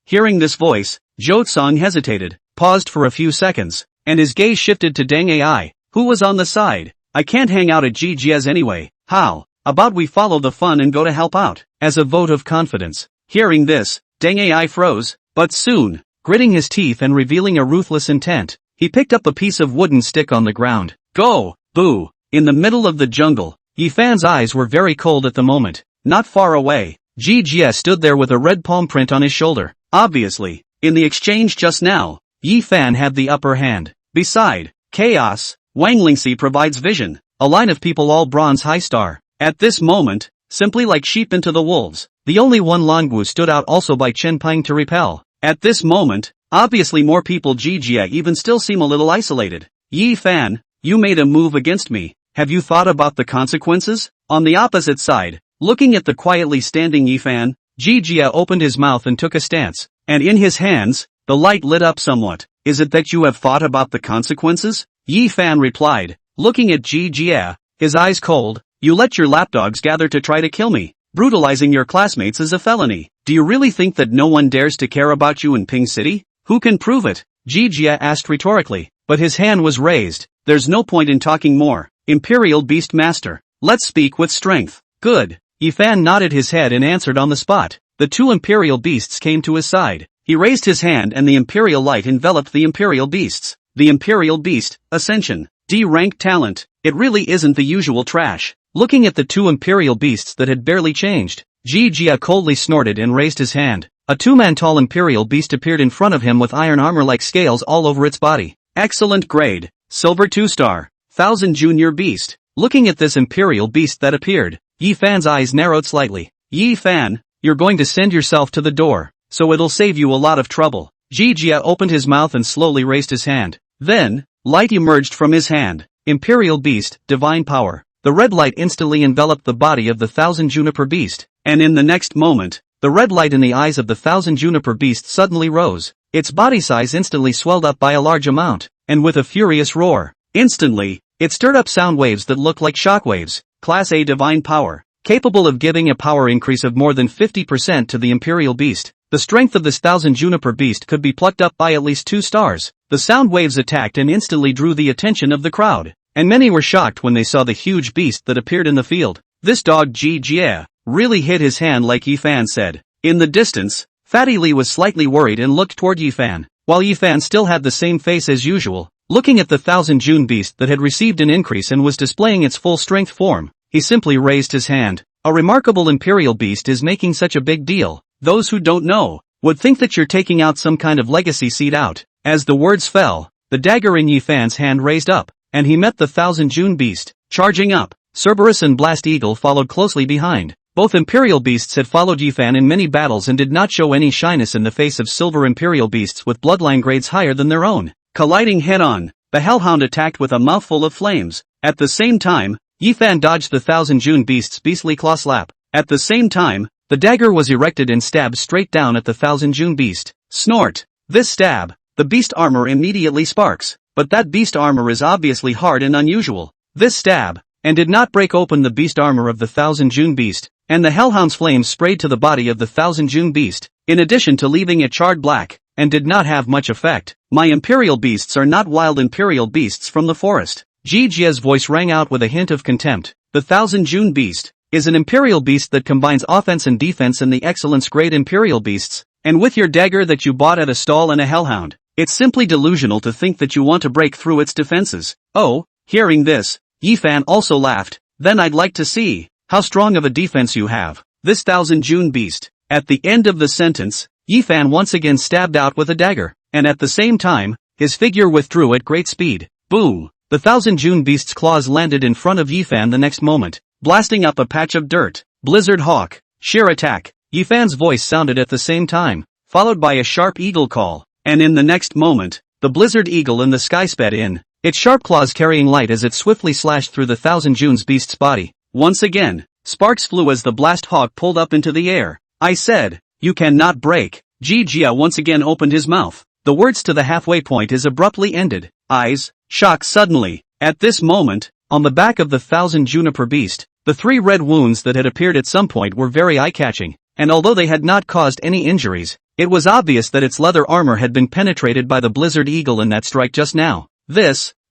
Hearing this voice, Jotsong hesitated, paused for a few seconds, and his gaze shifted to Deng Ai, who was on the side. I can't hang out at Jijia's anyway. How about we follow the fun and go to help out? As a vote of confidence. Hearing this, Deng Ai froze, but soon, gritting his teeth and revealing a ruthless intent, he picked up a piece of wooden stick on the ground. Go! Boo! In the middle of the jungle, Yifan's eyes were very cold at the moment. Not far away, Jia stood there with a red palm print on his shoulder. Obviously, in the exchange just now, Yifan had the upper hand. Beside, chaos, Wang Lingxi provides vision, a line of people all bronze high star. At this moment, simply like sheep into the wolves, the only one Longwu stood out also by Chen Ping to repel. At this moment, obviously more people Jia even still seem a little isolated. Yifan, you made a move against me. Have you thought about the consequences? On the opposite side, looking at the quietly standing Yifan, Jia opened his mouth and took a stance, and in his hands, the light lit up somewhat. Is it that you have thought about the consequences? Yifan replied, looking at Jia, his eyes cold. You let your lapdogs gather to try to kill me. Brutalizing your classmates is a felony. Do you really think that no one dares to care about you in Ping City? Who can prove it? Jia asked rhetorically, but his hand was raised. There's no point in talking more. Imperial Beast Master, let's speak with strength. Good. Yifan nodded his head and answered on the spot. The 2 Imperial Beasts came to his side. He raised his hand and the Imperial light enveloped the Imperial Beasts. The Imperial Beast, Ascension. D-rank talent. It really isn't the usual trash. Looking at the two imperial beasts that had barely changed, Jia coldly snorted and raised his hand. A 2-man tall imperial beast appeared in front of him with iron armor like scales all over its body. Excellent grade. Silver 2-star. 1000 junior beast. Looking at this imperial beast that appeared, Yi Fan's eyes narrowed slightly. Yi Fan, you're going to send yourself to the door, so it'll save you a lot of trouble. Jia opened his mouth and slowly raised his hand. Then, light emerged from his hand. Imperial beast, divine power. The red light instantly enveloped the body of the 1000 juniper beast, and in the next moment, the red light in the eyes of the 1000 juniper beast suddenly rose. Its body size instantly swelled up by a large amount, and with a furious roar, instantly, it stirred up sound waves that looked like shockwaves. Class A divine power, capable of giving a power increase of more than 50% to the imperial beast. The strength of this 1000 juniper beast could be plucked up by at least 2 stars. The sound waves attacked and instantly drew the attention of the crowd, and many were shocked when they saw the huge beast that appeared in the field. This dog Jia really hit his hand, like Yi Fan said. In the distance, Fatty Lee was slightly worried and looked toward Yi Fan, while Yi Fan still had the same face as usual. Looking at the 1000 June beast that had received an increase and was displaying its full strength form, he simply raised his hand. A remarkable imperial beast is making such a big deal. Those who don't know would think that you're taking out some kind of legacy seed out. As the words fell, the dagger in Yi Fan's hand raised up, and he met the 1000 June beast. Charging up, Cerberus and Blast Eagle followed closely behind. Both imperial beasts had followed Yi Fan in many battles and did not show any shyness in the face of silver imperial beasts with bloodline grades higher than their own. Colliding head-on, the hellhound attacked with a mouthful of flames. At the same time, Yi Fan dodged the 1000 June beast's beastly claw slap. At the same time, the dagger was erected and stabbed straight down at the 1000 June beast. Snort. This stab, the beast armor immediately sparks, but that beast armor is obviously hard and unusual. This stab, and did not break open the beast armor of the 1000 June beast, and the hellhound's flames sprayed to the body of the 1000 June beast, in addition to leaving it charred black, and did not have much effect. My imperial beasts are not wild imperial beasts from the forest. Jia's voice rang out with a hint of contempt. The 1000 June beast is an imperial beast that combines offense and defense in the excellence grade imperial beasts, and with your dagger that you bought at a stall and a hellhound, it's simply delusional to think that you want to break through its defenses. Oh, hearing this, Yi Fan also laughed. Then I'd like to see how strong of a defense you have. This 1000 June beast. At the end of the sentence, Yi Fan once again stabbed out with a dagger, and at the same time, his figure withdrew at great speed. Boom! The 1000 June beast's claws landed in front of Yi Fan the next moment, blasting up a patch of dirt. Blizzard Hawk. Sheer attack. Yi Fan's voice sounded at the same time, followed by a sharp eagle call, and in the next moment, the blizzard eagle in the sky sped in, its sharp claws carrying light as it swiftly slashed through the 1000 June's beast's body. Once again, sparks flew as the blast hawk pulled up into the air. I said, you cannot break. Jia once again opened his mouth. The words to the halfway point is abruptly ended. Eyes, shock suddenly. At this moment, on the back of the 1000 Juniper beast, the 3 red wounds that had appeared at some point were very eye-catching, and although they had not caused any injuries, it was obvious that its leather armor had been penetrated by the blizzard eagle in that strike just now.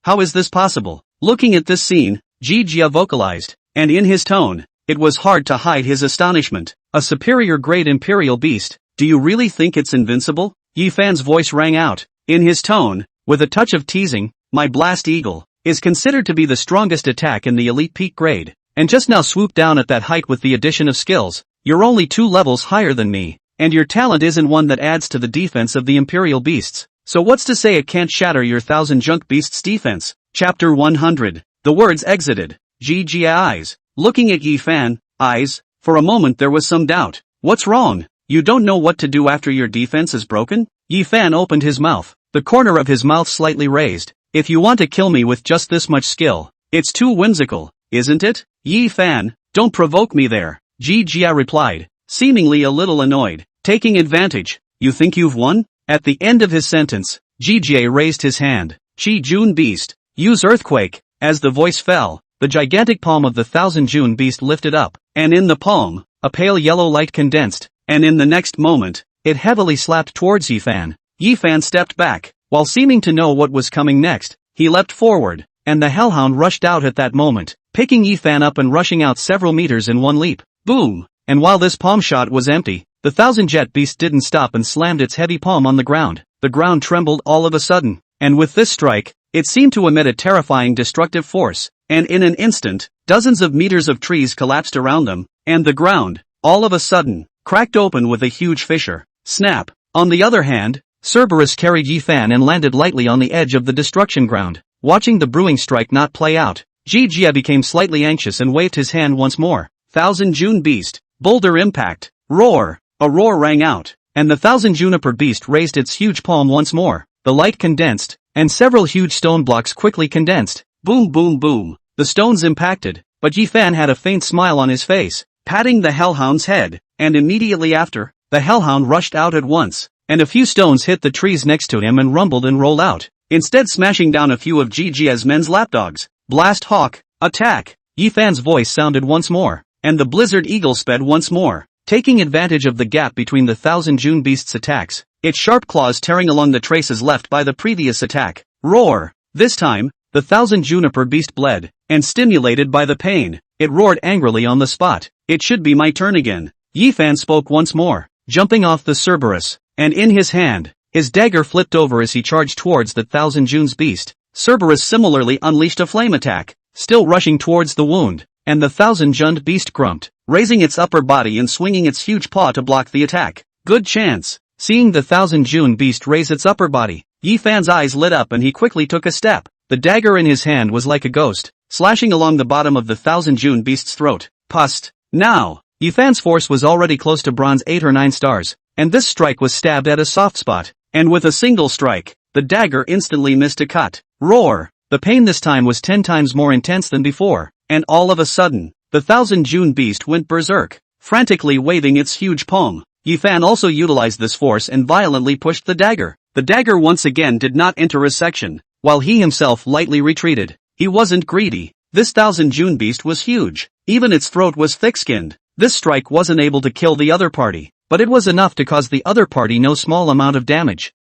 How is this possible? Looking at this scene, Jia vocalized, and in his tone, it was hard to hide his astonishment. A superior grade imperial beast, do you really think it's invincible? Yi Fan's voice rang out, in his tone, with a touch of teasing. My blast eagle is considered to be the strongest attack in the elite peak grade, and just now swooped down at that height with the addition of skills. You're only 2 levels higher than me, and your talent isn't one that adds to the defense of the imperial beasts. So what's to say it can't shatter your 1000 junk beasts' defense? Chapter 100. The words exited Jia's eyes. Looking at Yi Fan, eyes, for a moment there was some doubt. What's wrong? You don't know what to do after your defense is broken? Yi Fan opened his mouth, the corner of his mouth slightly raised. If you want to kill me with just this much skill, it's too whimsical, isn't it? Yi Fan, don't provoke me there. Jia replied, seemingly a little annoyed. Taking advantage, you think you've won? At the end of his sentence, Jia raised his hand. Chi June Beast, use Earthquake. As the voice fell, the gigantic palm of the 1000 June Beast lifted up, and in the palm, a pale yellow light condensed, and in the next moment, it heavily slapped towards Yi Fan. Yi Fan stepped back, while seeming to know what was coming next. He leapt forward, and the hellhound rushed out at that moment, picking Yi Fan up and rushing out several meters in one leap. Boom! And while this palm shot was empty, the 1000 Jet Beast didn't stop and slammed its heavy palm on the ground. The ground trembled all of a sudden, and with this strike, It seemed to emit a terrifying destructive force, and in an instant, dozens of meters of trees collapsed around them, and the ground, all of a sudden, cracked open with a huge fissure. Snap! On the other hand, Cerberus carried Yifan and landed lightly on the edge of the destruction ground. Watching the brewing strike not play out, Jijia became slightly anxious and waved his hand once more. Thousand June Beast, Boulder Impact, Roar! A roar rang out, and the Thousand Juniper Beast raised its huge palm once more. The light condensed, and several huge stone blocks quickly condensed. Boom boom boom, the stones impacted, but Yifan had a faint smile on his face, patting the Hellhound's head, and immediately after, the Hellhound rushed out at once, and a few stones hit the trees next to him and rumbled and rolled out, instead smashing down a few of Jijia's men's lapdogs. Blast Hawk, attack! Yifan's voice sounded once more, and the Blizzard Eagle sped once more, taking advantage of the gap between the Thousand June Beast's attacks, its sharp claws tearing along the traces left by the previous attack. Roar! This time, the Thousand Juniper Beast bled, and stimulated by the pain, it roared angrily on the spot. It should be my turn again. Yifan spoke once more, jumping off the Cerberus, and in his hand, his dagger flipped over as he charged towards the Thousand June's Beast. Cerberus similarly unleashed a flame attack, still rushing towards the wound, and the Thousand Juned Beast grumped, raising its upper body and swinging its huge paw to block the attack. Good chance. Seeing the Thousand June Beast raise its upper body, Yifan's eyes lit up and he quickly took a step. The dagger in his hand was like a ghost, slashing along the bottom of the Thousand June Beast's throat. Pust. Now! Yifan's force was already close to bronze 8 or 9 stars, and this strike was stabbed at a soft spot, and with a single strike, the dagger instantly missed a cut. Roar! The pain this time was 10 times more intense than before, and all of a sudden, the Thousand June Beast went berserk, frantically waving its huge palm. Yifan also utilized this force and violently pushed the dagger. The dagger once again did not enter a section, while he himself lightly retreated. He wasn't greedy. This Thousand June Beast was huge. Even its throat was thick-skinned. This strike wasn't able to kill the other party, but it was enough to cause the other party no small amount of damage.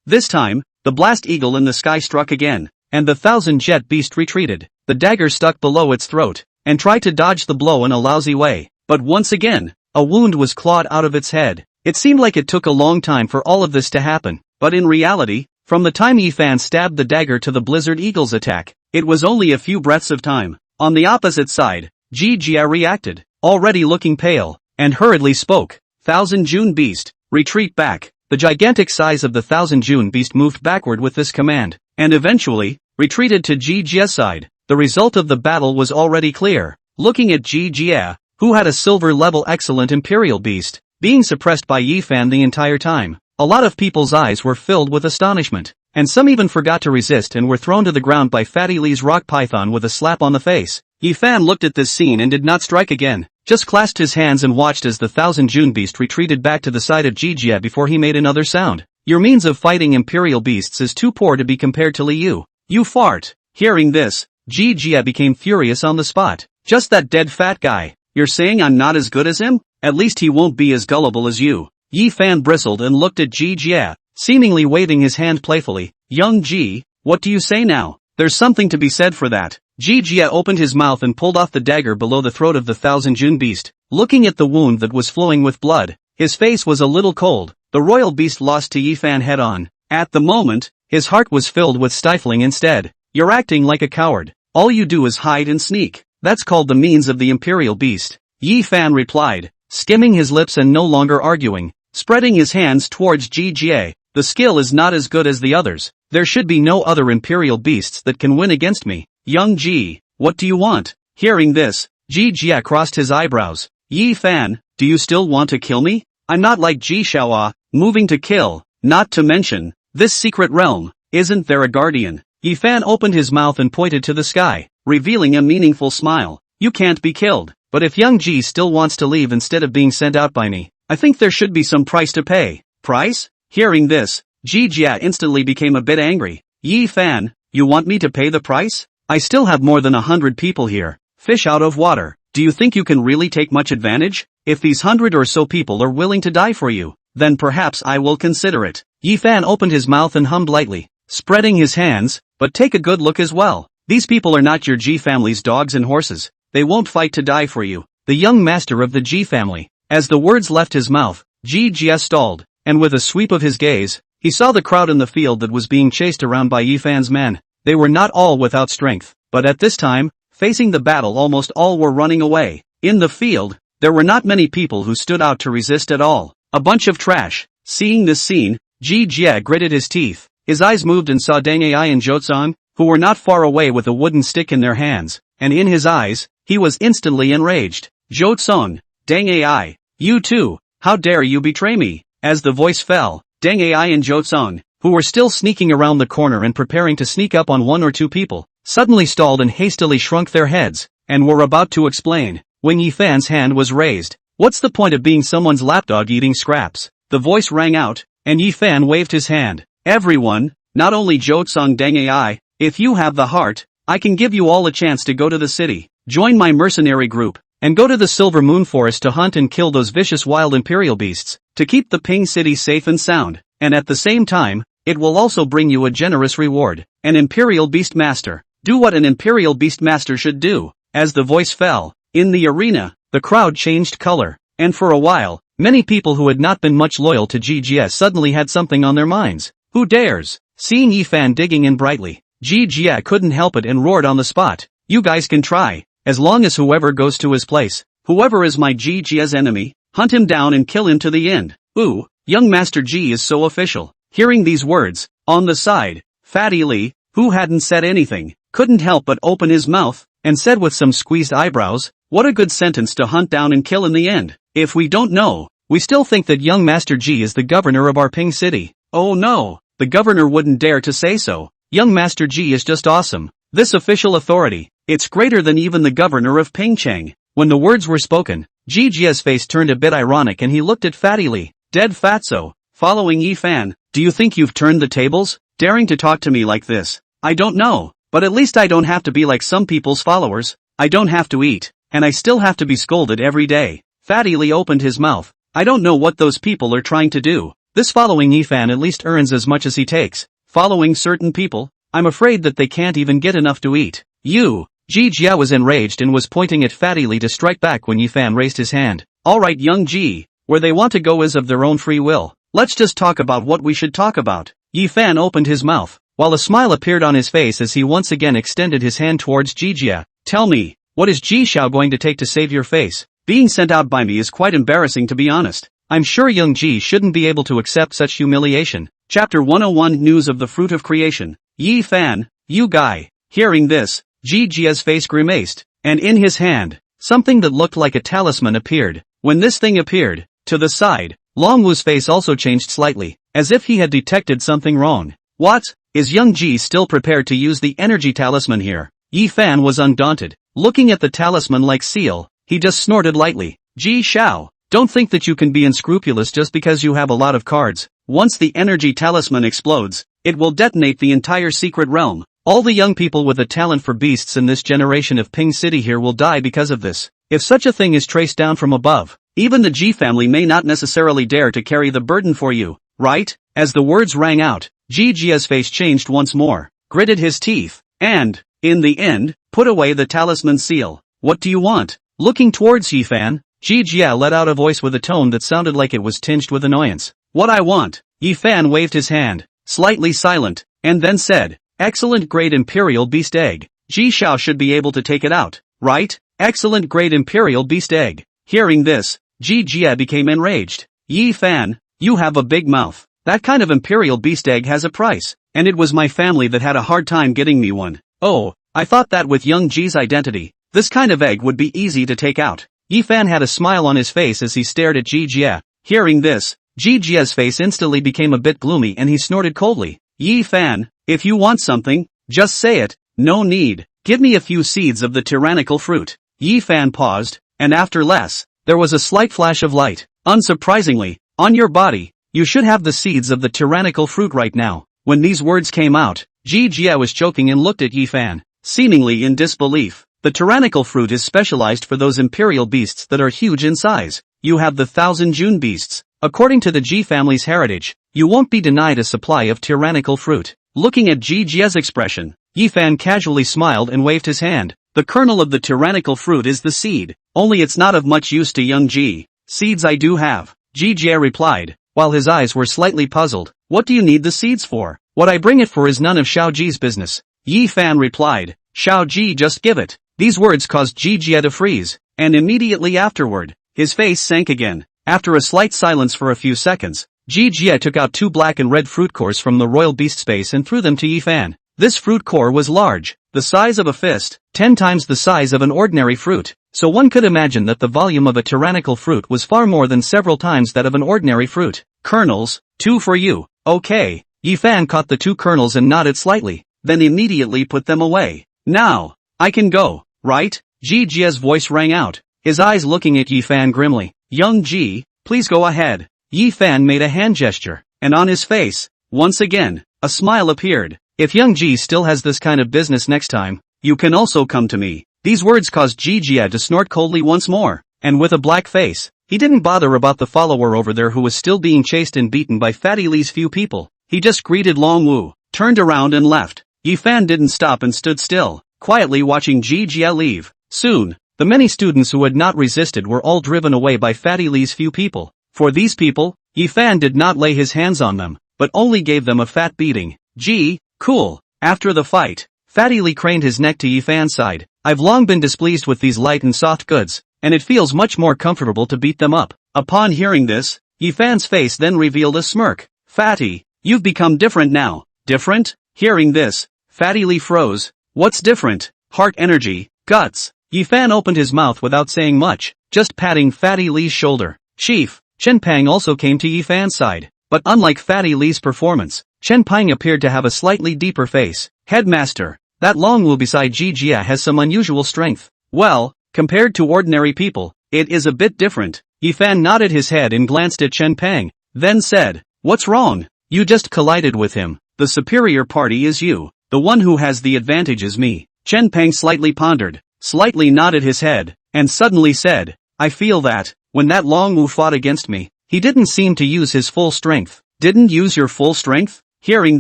This time, the Blast Eagle in the sky struck again, and the Thousand Jet Beast retreated. The dagger stuck below its throat, and tried to dodge the blow in a lousy way, but once again, a wound was clawed out of its head. It seemed like it took a long time for all of this to happen, but in reality, from the time Yifan stabbed the dagger to the Blizzard Eagle's attack, it was only a few breaths of time. On the opposite side, Jijia reacted, already looking pale, and hurriedly spoke. Thousand June Beast, retreat back. The gigantic size of the Thousand June Beast moved backward with this command, and eventually, retreated to Jijia's side. The result of the battle was already clear. Looking at Jijia, who had a silver-level excellent Imperial Beast, being suppressed by Yifan the entire time, a lot of people's eyes were filled with astonishment, and some even forgot to resist and were thrown to the ground by Fatty Lee's rock python with a slap on the face. Yifan looked at this scene and did not strike again, just clasped his hands and watched as the Thousand June Beast retreated back to the side of Jijia before he made another sound. Your means of fighting Imperial Beasts is too poor to be compared to Liu. You fart. Hearing this, Jijia became furious on the spot. Just that dead fat guy. You're saying I'm not as good as him? At least he won't be as gullible as you. Yifan bristled and looked at Jijia, seemingly waving his hand playfully. Young Ji, what do you say now? There's something to be said for that. Jijia opened his mouth and pulled off the dagger below the throat of the Thousand June Beast. Looking at the wound that was flowing with blood, his face was a little cold. The royal beast lost to Yifan head-on. At the moment, his heart was filled with stifling instead. You're acting like a coward. All you do is hide and sneak. That's called the means of the Imperial Beast. Yifan replied, skimming his lips and no longer arguing, spreading his hands towards Jijia. The skill is not as good as the others. There should be no other Imperial Beasts that can win against me. Young Ji, what do you want? Hearing this, Jijia crossed his eyebrows. Yifan, do you still want to kill me? I'm not like Ji Shaoa, moving to kill. Not to mention, this secret realm, isn't there a guardian? Yifan opened his mouth and pointed to the sky, revealing a meaningful smile. You can't be killed, but if young Ji still wants to leave instead of being sent out by me, I think there should be some price to pay. Price? Hearing this, Jijia instantly became a bit angry. Yifan, you want me to pay the price? I still have more than 100 people here. Fish out of water. Do you think you can really take much advantage? If these 100 or so people are willing to die for you, then perhaps I will consider it. Yifan opened his mouth and hummed lightly, spreading his hands, but take a good look as well. These people are not your Ji family's dogs and horses. They won't fight to die for you. The young master of the Ji family. As the words left his mouth, Jijia stalled, and with a sweep of his gaze, He saw the crowd in the field that was being chased around by Yifan's men. They were not all without strength, but at this time, facing the battle almost all were running away. In the field, there were not many people who stood out to resist at all. A bunch of trash. Seeing this scene, Ji Jie gritted his teeth. His eyes moved and saw Dang Ai and Jotsung, who were not far away with a wooden stick in their hands, and in his eyes, he was instantly enraged. Jotsung, Dang Ai, you too, how dare you betray me? As the voice fell, Dang Ai and Jotsung, who were still sneaking around the corner and preparing to sneak up on one or two people, suddenly stalled and hastily shrunk their heads, and were about to explain, when Yifan's hand was raised. What's the point of being someone's lapdog eating scraps? The voice rang out, and Yifan waved his hand. Everyone, not only Jotsung Dang Ai, if you have the heart, I can give you all a chance to go to the city, join my mercenary group, and go to the Silver Moon Forest to hunt and kill those vicious wild imperial beasts, to keep the Ping City safe and sound, and at the same time, it will also bring you a generous reward, an Imperial Beast Master. Do what an Imperial Beast Master should do. As the voice fell, in the arena, the crowd changed color, and for a while, many people who had not been much loyal to GGS suddenly had something on their minds. Who dares? Seeing Yifan digging in brightly, GGS couldn't help it and roared on the spot. You guys can try, as long as whoever goes to his place, whoever is my GGS enemy, hunt him down and kill him to the end. Ooh, young Master G is so official. Hearing these words, on the side, Fatty Lee, who hadn't said anything, couldn't help but open his mouth, and said with some squeezed eyebrows, what a good sentence to hunt down and kill in the end. If we don't know, we still think that young Master G is the governor of our Ping City. Oh no, the governor wouldn't dare to say so. Young Master G is just awesome. This official authority, it's greater than even the governor of Pingcheng. When the words were spoken, GG's face turned a bit ironic and he looked at Fatty Lee. Dead fatso, following Yifan, do you think you've turned the tables, daring to talk to me like this? I don't know, but at least I don't have to be like some people's followers. I don't have to eat, and I still have to be scolded every day. Fatty Lee opened his mouth. I don't know what those people are trying to do. This following Yifan at least earns as much as he takes. Following certain people, I'm afraid that they can't even get enough to eat. You, Ji Jia was enraged and was pointing at Fatty Lee to strike back when Yifan raised his hand. Alright young Ji, where they want to go is of their own free will. Let's just talk about what we should talk about. Yifan opened his mouth, while a smile appeared on his face as he once again extended his hand towards Ji Jia. Tell me, what is Ji Xiao going to take to save your face? Being sent out by me is quite embarrassing to be honest. I'm sure young Ji shouldn't be able to accept such humiliation. Chapter 101 News of the Fruit of Creation. Yifan, you guy. Hearing this, Ji Jia's face grimaced, and in his hand, something that looked like a talisman appeared. When this thing appeared, to the side, Long Wu's face also changed slightly, as if he had detected something wrong. What? Is young Ji still prepared to use the energy talisman here? Yifan was undaunted. Looking at the talisman-like seal, he just snorted lightly. Ji Xiao, don't think that you can be unscrupulous just because you have a lot of cards. Once the energy talisman explodes, it will detonate the entire secret realm. All the young people with a talent for beasts in this generation of Ping City here will die because of this. If such a thing is traced down from above, even the Ji family may not necessarily dare to carry the burden for you, right? As the words rang out, Ji Jia's face changed once more, gritted his teeth, and, in the end, put away the talisman seal. What do you want? Looking towards Yifan, Ji Jia let out a voice with a tone that sounded like it was tinged with annoyance. What I want. Yifan waved his hand, slightly silent, and then said, excellent grade Imperial Beast Egg. Ji Xiao should be able to take it out, right? Excellent grade Imperial Beast Egg. Hearing this, Ji Jia became enraged. Yifan, you have a big mouth. That kind of Imperial Beast Egg has a price, and it was my family that had a hard time getting me one. Oh, I thought that with young Ji's identity, this kind of egg would be easy to take out. Yifan had a smile on his face as he stared at Ji Jia. Hearing this, Ji Jia's face instantly became a bit gloomy and he snorted coldly. Yifan, if you want something, just say it. No need. Give me a few seeds of the tyrannical fruit. Yifan paused, and after less, there was a slight flash of light. Unsurprisingly, on your body, you should have the seeds of the tyrannical fruit right now. When these words came out, Ji Jia was choking and looked at Yifan, seemingly in disbelief. The tyrannical fruit is specialized for those imperial beasts that are huge in size. You have the 1,000 June beasts. According to the Ji family's heritage, you won't be denied a supply of tyrannical fruit. Looking at Ji Jia's expression, Yifan casually smiled and waved his hand. The kernel of the tyrannical fruit is the seed, only it's not of much use to young Ji. Seeds I do have, Ji Jia replied, while his eyes were slightly puzzled. What do you need the seeds for? What I bring it for is none of Xiao Ji's business. Yi Fan replied. Xiao Ji, just give it. These words caused Ji Jie to freeze, and immediately afterward, his face sank again. After a slight silence for a few seconds, Ji Jie took out 2 black and red fruit cores from the royal beast space and threw them to Yi Fan. This fruit core was large, the size of a fist, 10 times the size of an ordinary fruit, so one could imagine that the volume of a tyrannical fruit was far more than several times that of an ordinary fruit. Kernels, 2 for you. Okay. Yi Fan caught the 2 kernels and nodded slightly, then immediately put them away. Now, I can go, right? Ji Jie's voice rang out, his eyes looking at Yi Fan grimly. Young Ji, please go ahead. Yi Fan made a hand gesture, and on his face, once again, a smile appeared. If Young Ji still has this kind of business next time, you can also come to me. These words caused Ji Jie to snort coldly once more, and with a black face, he didn't bother about the follower over there who was still being chased and beaten by Fatty Li's few people. He just greeted Long Wu, turned around and left. Yi Fan didn't stop and stood still, quietly watching Ji Jie leave. Soon, the many students who had not resisted were all driven away by Fatty Li's few people. For these people, Yi Fan did not lay his hands on them, but only gave them a fat beating. Gee, cool. After the fight, Fatty Li craned his neck to Yi Fan's side. I've long been displeased with these light and soft goods, and it feels much more comfortable to beat them up. Upon hearing this, Yi Fan's face then revealed a smirk. Fatty, you've become different now. Different? Hearing this, Fatty Li froze. What's different? Heart energy, guts. Yi Fan opened his mouth without saying much, just patting Fatty Li's shoulder. Chief, Chen Pang also came to Yi Fan's side, but unlike Fatty Li's performance, Chen Pang appeared to have a slightly deeper face. Headmaster, that Long Wu beside Ji Jie has some unusual strength. Well, compared to ordinary people, it is a bit different. Yi Fan nodded his head and glanced at Chen Pang, then said, what's wrong? You just collided with him. The superior party is you. The one who has the advantage is me. Chen Pang slightly pondered, slightly nodded his head, and suddenly said, I feel that, when that Long Wu fought against me, he didn't seem to use his full strength. Didn't use your full strength? Hearing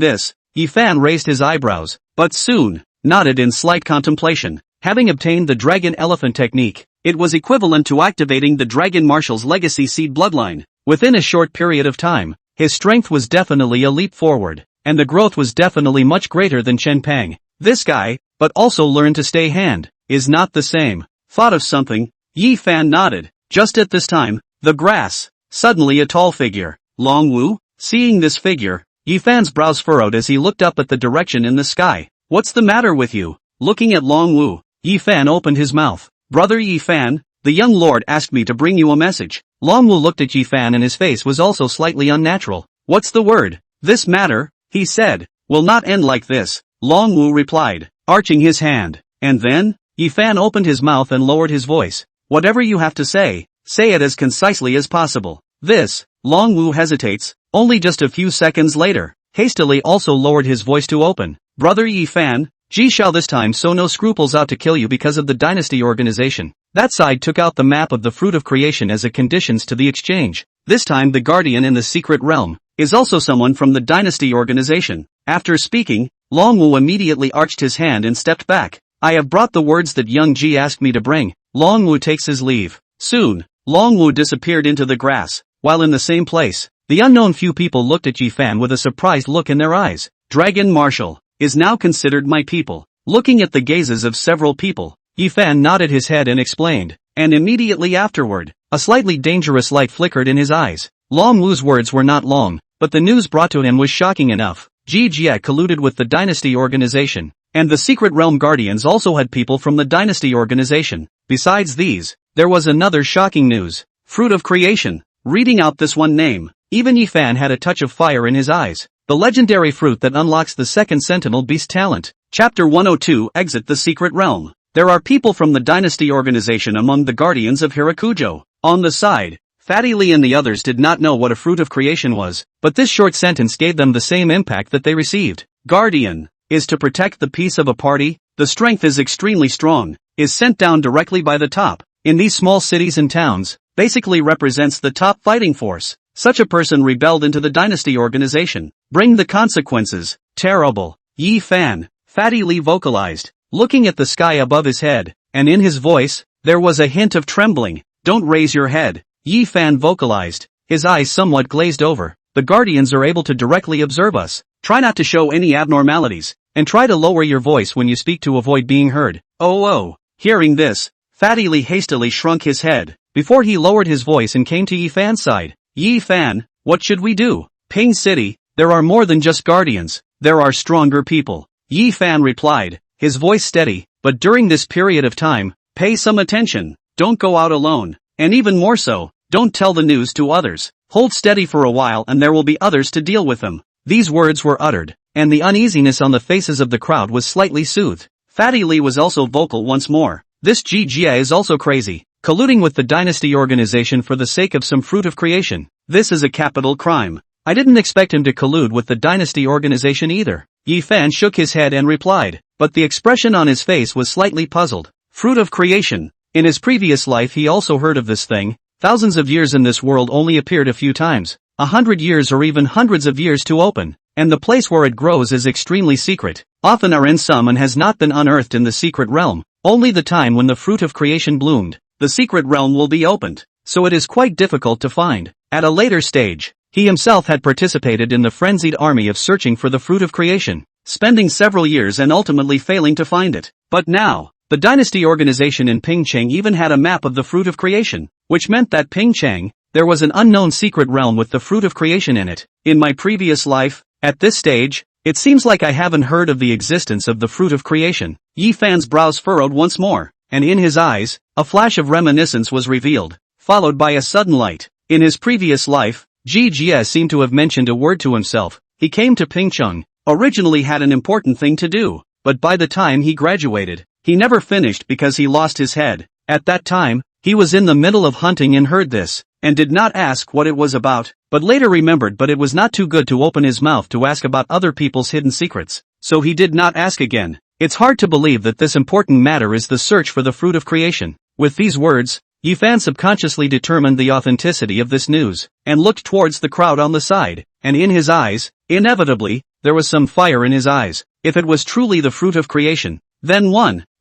this, Yi Fan raised his eyebrows, but soon, nodded in slight contemplation. Having obtained the Dragon Elephant technique, it was equivalent to activating the Dragon Marshal's legacy seed bloodline. Within a short period of time, his strength was definitely a leap forward, and the growth was definitely much greater than Chen Pang. This guy, but also learned to stay hand, is not the same. Thought of something, Yi Fan nodded. Just at this time, the grass, suddenly a tall figure. Long Wu? Seeing this figure, Yi Fan's brows furrowed as he looked up at the direction in the sky. What's the matter with you? Looking at Long Wu, Yi Fan opened his mouth. Brother Yi Fan, the young lord asked me to bring you a message. Long Wu looked at Yi Fan and his face was also slightly unnatural. What's the word? This matter, he said, will not end like this. Long Wu replied, arching his hand. And then, Yi Fan opened his mouth and lowered his voice. Whatever you have to say it as concisely as possible. This, Long Wu hesitates, only just a few seconds later, hastily also lowered his voice to open. Brother Yi Fan, Ji shall this time sow no scruples out to kill you because of the dynasty organization. That side took out the map of the fruit of creation as a conditions to the exchange. This time the guardian in the secret realm is also someone from the dynasty organization. After speaking, Long Wu immediately arched his hand and stepped back. I have brought the words that young Ji asked me to bring. Long Wu takes his leave. Soon, Long Wu disappeared into the grass, while in the same place, the unknown few people looked at Yi Fan with a surprised look in their eyes. Dragon Marshal is now considered my people. Looking at the gazes of several people, Yi Fan nodded his head and explained, and immediately afterward, a slightly dangerous light flickered in his eyes. Long Wu's words were not long, but the news brought to him was shocking enough. Ji Jie colluded with the dynasty organization, and the secret realm guardians also had people from the dynasty organization. Besides these, there was another shocking news. Fruit of creation. Reading out this one name, even Yi Fan had a touch of fire in his eyes. The legendary fruit that unlocks the second sentinel beast talent. Chapter 102 Exit the Secret Realm. There are people from the dynasty organization among the guardians of Hirakujo. On the side, Fatty Li and the others did not know what a fruit of creation was, but this short sentence gave them the same impact that they received. Guardian is to protect the peace of a party. The strength is extremely strong, is sent down directly by the top. In these small cities and towns, basically represents the top fighting force. Such a person rebelled into the dynasty organization. Bring the consequences. Terrible. Yi Fan, Fatty Li vocalized, looking at the sky above his head, and in his voice, there was a hint of trembling. Don't raise your head. Yi Fan vocalized, his eyes somewhat glazed over. the guardians are able to directly observe us. Try not to show any abnormalities, and try to lower your voice when you speak to avoid being heard. Oh. Hearing this, Fatty Lee hastily shrunk his head, before he lowered his voice and came to Yi Fan's side. Yi Fan, what should we do? Ping City, there are more than just guardians, there are stronger people. Yi Fan replied, his voice steady, but during this period of time, pay some attention, don't go out alone, and even more so, don't tell the news to others. Hold steady for a while and there will be others to deal with them. These words were uttered, and the uneasiness on the faces of the crowd was slightly soothed. Fatty Lee was also vocal once more. This Jia is also crazy, colluding with the dynasty organization for the sake of some fruit of creation. This is a capital crime. I didn't expect him to collude with the dynasty organization either. Yi Fan shook his head and replied, but the expression on his face was slightly puzzled. Fruit of creation. In his previous life he also heard of this thing. Thousands of years in this world only appeared a few times. 100 years or even hundreds of years to open. And the place where it grows is extremely secret. Often are in some and has not been unearthed in the secret realm. Only the time when the fruit of creation bloomed, the secret realm will be opened. So it is quite difficult to find. At a later stage, he himself had participated in the frenzied army of searching for the fruit of creation, spending several years and ultimately failing to find it. But now, the dynasty organization in Pingcheng even had a map of the fruit of creation, which meant that Pingcheng, there was an unknown secret realm with the fruit of creation in it. In my previous life, at this stage, it seems like I haven't heard of the existence of the fruit of creation. Yi Fan's brows furrowed once more, and in his eyes, a flash of reminiscence was revealed, followed by a sudden light. In his previous life, Jia seemed to have mentioned a word to himself. He came to Pingcheng, originally had an important thing to do, but by the time he graduated, he never finished because he lost his head. At that time, he was in the middle of hunting and heard this, and did not ask what it was about, but later remembered but it was not too good to open his mouth to ask about other people's hidden secrets, so he did not ask again. It's hard to believe that this important matter is the search for the fruit of creation. With these words, Yi Fan subconsciously determined the authenticity of this news, and looked towards the crowd on the side, and in his eyes, inevitably, there was some fire in his eyes. If it was truly the fruit of creation, then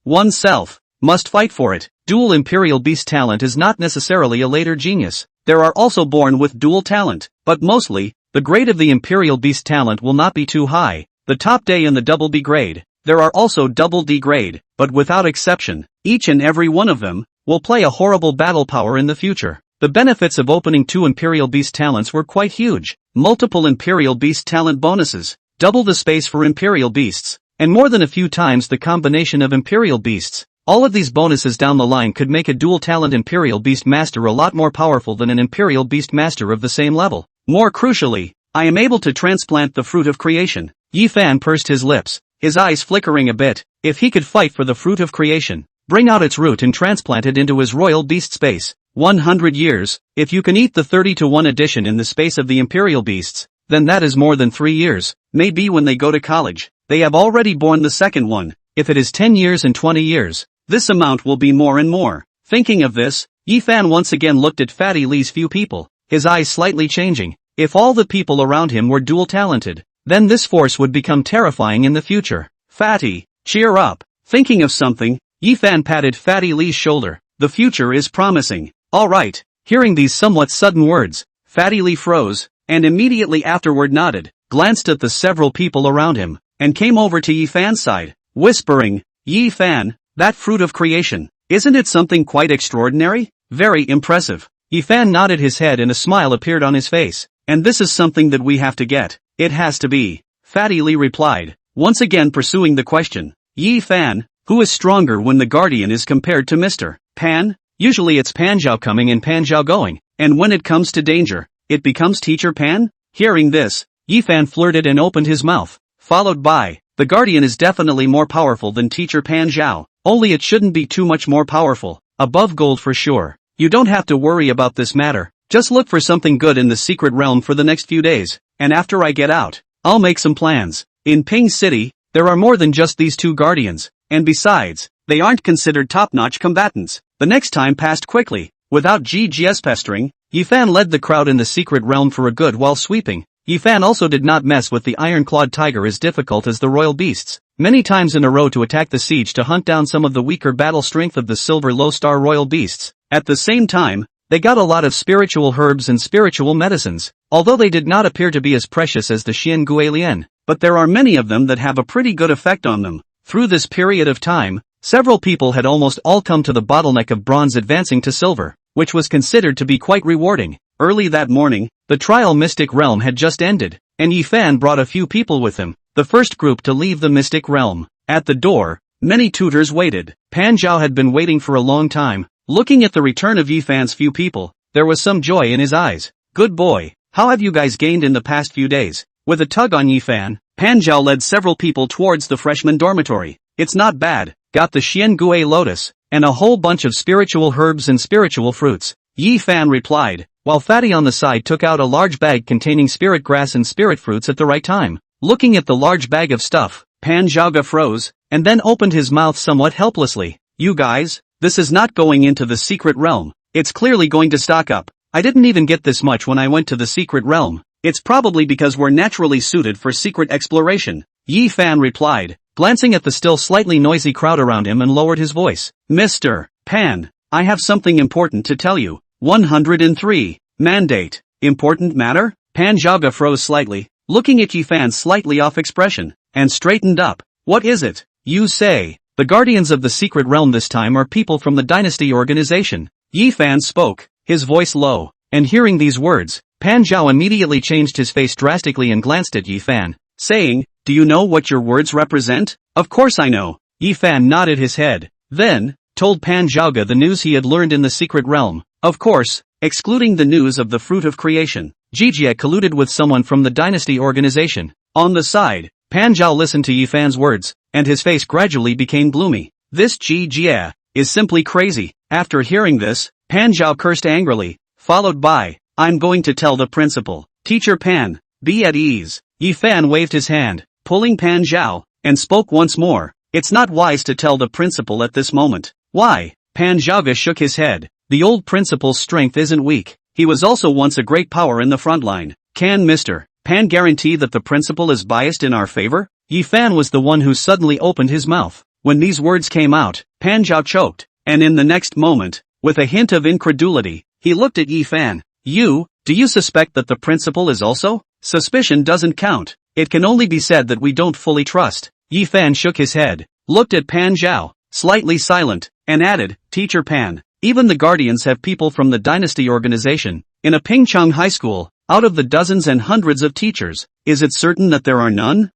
oneself, must fight for it. Dual Imperial Beast talent is not necessarily a later genius. There are also born with dual talent, but mostly, the grade of the Imperial Beast talent will not be too high. The top day and the double B grade. There are also double D grade, but without exception, each and every one of them will play a horrible battle power in the future. The benefits of opening 2 Imperial Beast talents were quite huge. Multiple Imperial Beast talent bonuses, double the space for Imperial Beasts, and more than a few times the combination of Imperial Beasts. All of these bonuses down the line could make a dual talent Imperial Beast Master a lot more powerful than an Imperial Beast Master of the same level. More crucially, I am able to transplant the fruit of creation. Yi Fan pursed his lips, his eyes flickering a bit. If he could fight for the fruit of creation, bring out its root and transplant it into his royal beast space. 100 years, if you can eat the 30-to-1 addition in the space of the Imperial Beasts, then that is more than 3 years. Maybe when they go to college, they have already born the second one. If it is 10 years and 20 years, this amount will be more and more. Thinking of this, Yi Fan once again looked at Fatty Lee's few people, his eyes slightly changing. If all the people around him were dual talented, then this force would become terrifying in the future. Fatty, cheer up. Thinking of something, Yi Fan patted Fatty Lee's shoulder. The future is promising. Alright. Hearing these somewhat sudden words, Fatty Lee froze, and immediately afterward nodded, glanced at the several people around him, and came over to Yi Fan's side, whispering, Yi Fan, that fruit of creation, isn't it something quite extraordinary? Very impressive. Yi Fan nodded his head and a smile appeared on his face. And this is something that we have to get. It has to be. Fatty Lee replied, once again pursuing the question. Yi Fan, who is stronger when the guardian is compared to Mr. Pan? Usually it's Pan Zhao coming and Pan Zhao going, and when it comes to danger, it becomes Teacher Pan? Hearing this, Yi Fan flirted and opened his mouth, followed by, the guardian is definitely more powerful than Teacher Pan Zhao, only it shouldn't be too much more powerful, above gold for sure. You don't have to worry about this matter. Just look for something good in the secret realm for the next few days, and after I get out, I'll make some plans. In Ping City, there are more than just these 2 guardians, and besides, they aren't considered top-notch combatants. The next time passed quickly. Without GGS pestering, Yi Fan led the crowd in the secret realm for a good while sweeping. Yi Fan also did not mess with the iron-clawed tiger as difficult as the royal beasts, many times in a row to attack the siege to hunt down some of the weaker battle strength of the silver low-star royal beasts. At the same time, They got a lot of spiritual herbs and spiritual medicines, although they did not appear to be as precious as the Xian Guilian, but there are many of them that have a pretty good effect on them. Through this period of time, several people had almost all come to the bottleneck of bronze advancing to silver, which was considered to be quite rewarding. Early that morning, the trial Mystic Realm had just ended, and Yi Fan brought a few people with him, the first group to leave the Mystic Realm. At the door, many tutors waited. Pan Zhao had been waiting for a long time. Looking at the return of Yi Fan's few people, there was some joy in his eyes. Good boy, how have you guys gained in the past few days? With a tug on Yi Fan, Pan Zhao led several people towards the freshman dormitory. It's not bad, got the Xian Gui lotus, and a whole bunch of spiritual herbs and spiritual fruits, Yi Fan replied, while Fatty on the side took out a large bag containing spirit grass and spirit fruits at the right time. Looking at the large bag of stuff, Pan Zhao froze, and then opened his mouth somewhat helplessly. You guys, this is not going into the secret realm, it's clearly going to stock up. I didn't even get this much when I went to the secret realm. It's probably because we're naturally suited for secret exploration, Yi Fan replied, glancing at the still slightly noisy crowd around him and lowered his voice. Mr. Pan, I have something important to tell you. 103. Mandate. Important matter? Pan Zhao froze slightly, looking at Yi Fan's slightly off expression, and straightened up. What is it? You say. The guardians of the secret realm this time are people from the dynasty organization. Yi Fan spoke, his voice low, and hearing these words, Pan Zhao immediately changed his face drastically and glanced at Yi Fan, saying, do you know what your words represent? Of course I know. Yi Fan nodded his head, then, told Pan Zhao the news he had learned in the secret realm. Of course, excluding the news of the fruit of creation, Jijie colluded with someone from the dynasty organization. On the side, Pan Zhao listened to Yi Fan's words, and his face gradually became gloomy. This Jijie is simply crazy. After hearing this, Pan Zhao cursed angrily, followed by, I'm going to tell the principal. Teacher Pan, be at ease. Yi Fan waved his hand, pulling Pan Zhao, and spoke once more. It's not wise to tell the principal at this moment. Why? Pan Zhao shook his head. The old principal's strength isn't weak. He was also once a great power in the front line. Can Mr. Pan guarantee that the principal is biased in our favor? Yi Fan was the one who suddenly opened his mouth. When these words came out, Pan Zhao choked, and in the next moment, with a hint of incredulity, he looked at Yi Fan. Do you suspect that the principal is also? Suspicion doesn't count. It can only be said that we don't fully trust. Yi Fan shook his head, looked at Pan Zhao, slightly silent, and added, Teacher Pan, even the guardians have people from the dynasty organization. In a Pingchang high school, out of the dozens and hundreds of teachers, is it certain that there are none?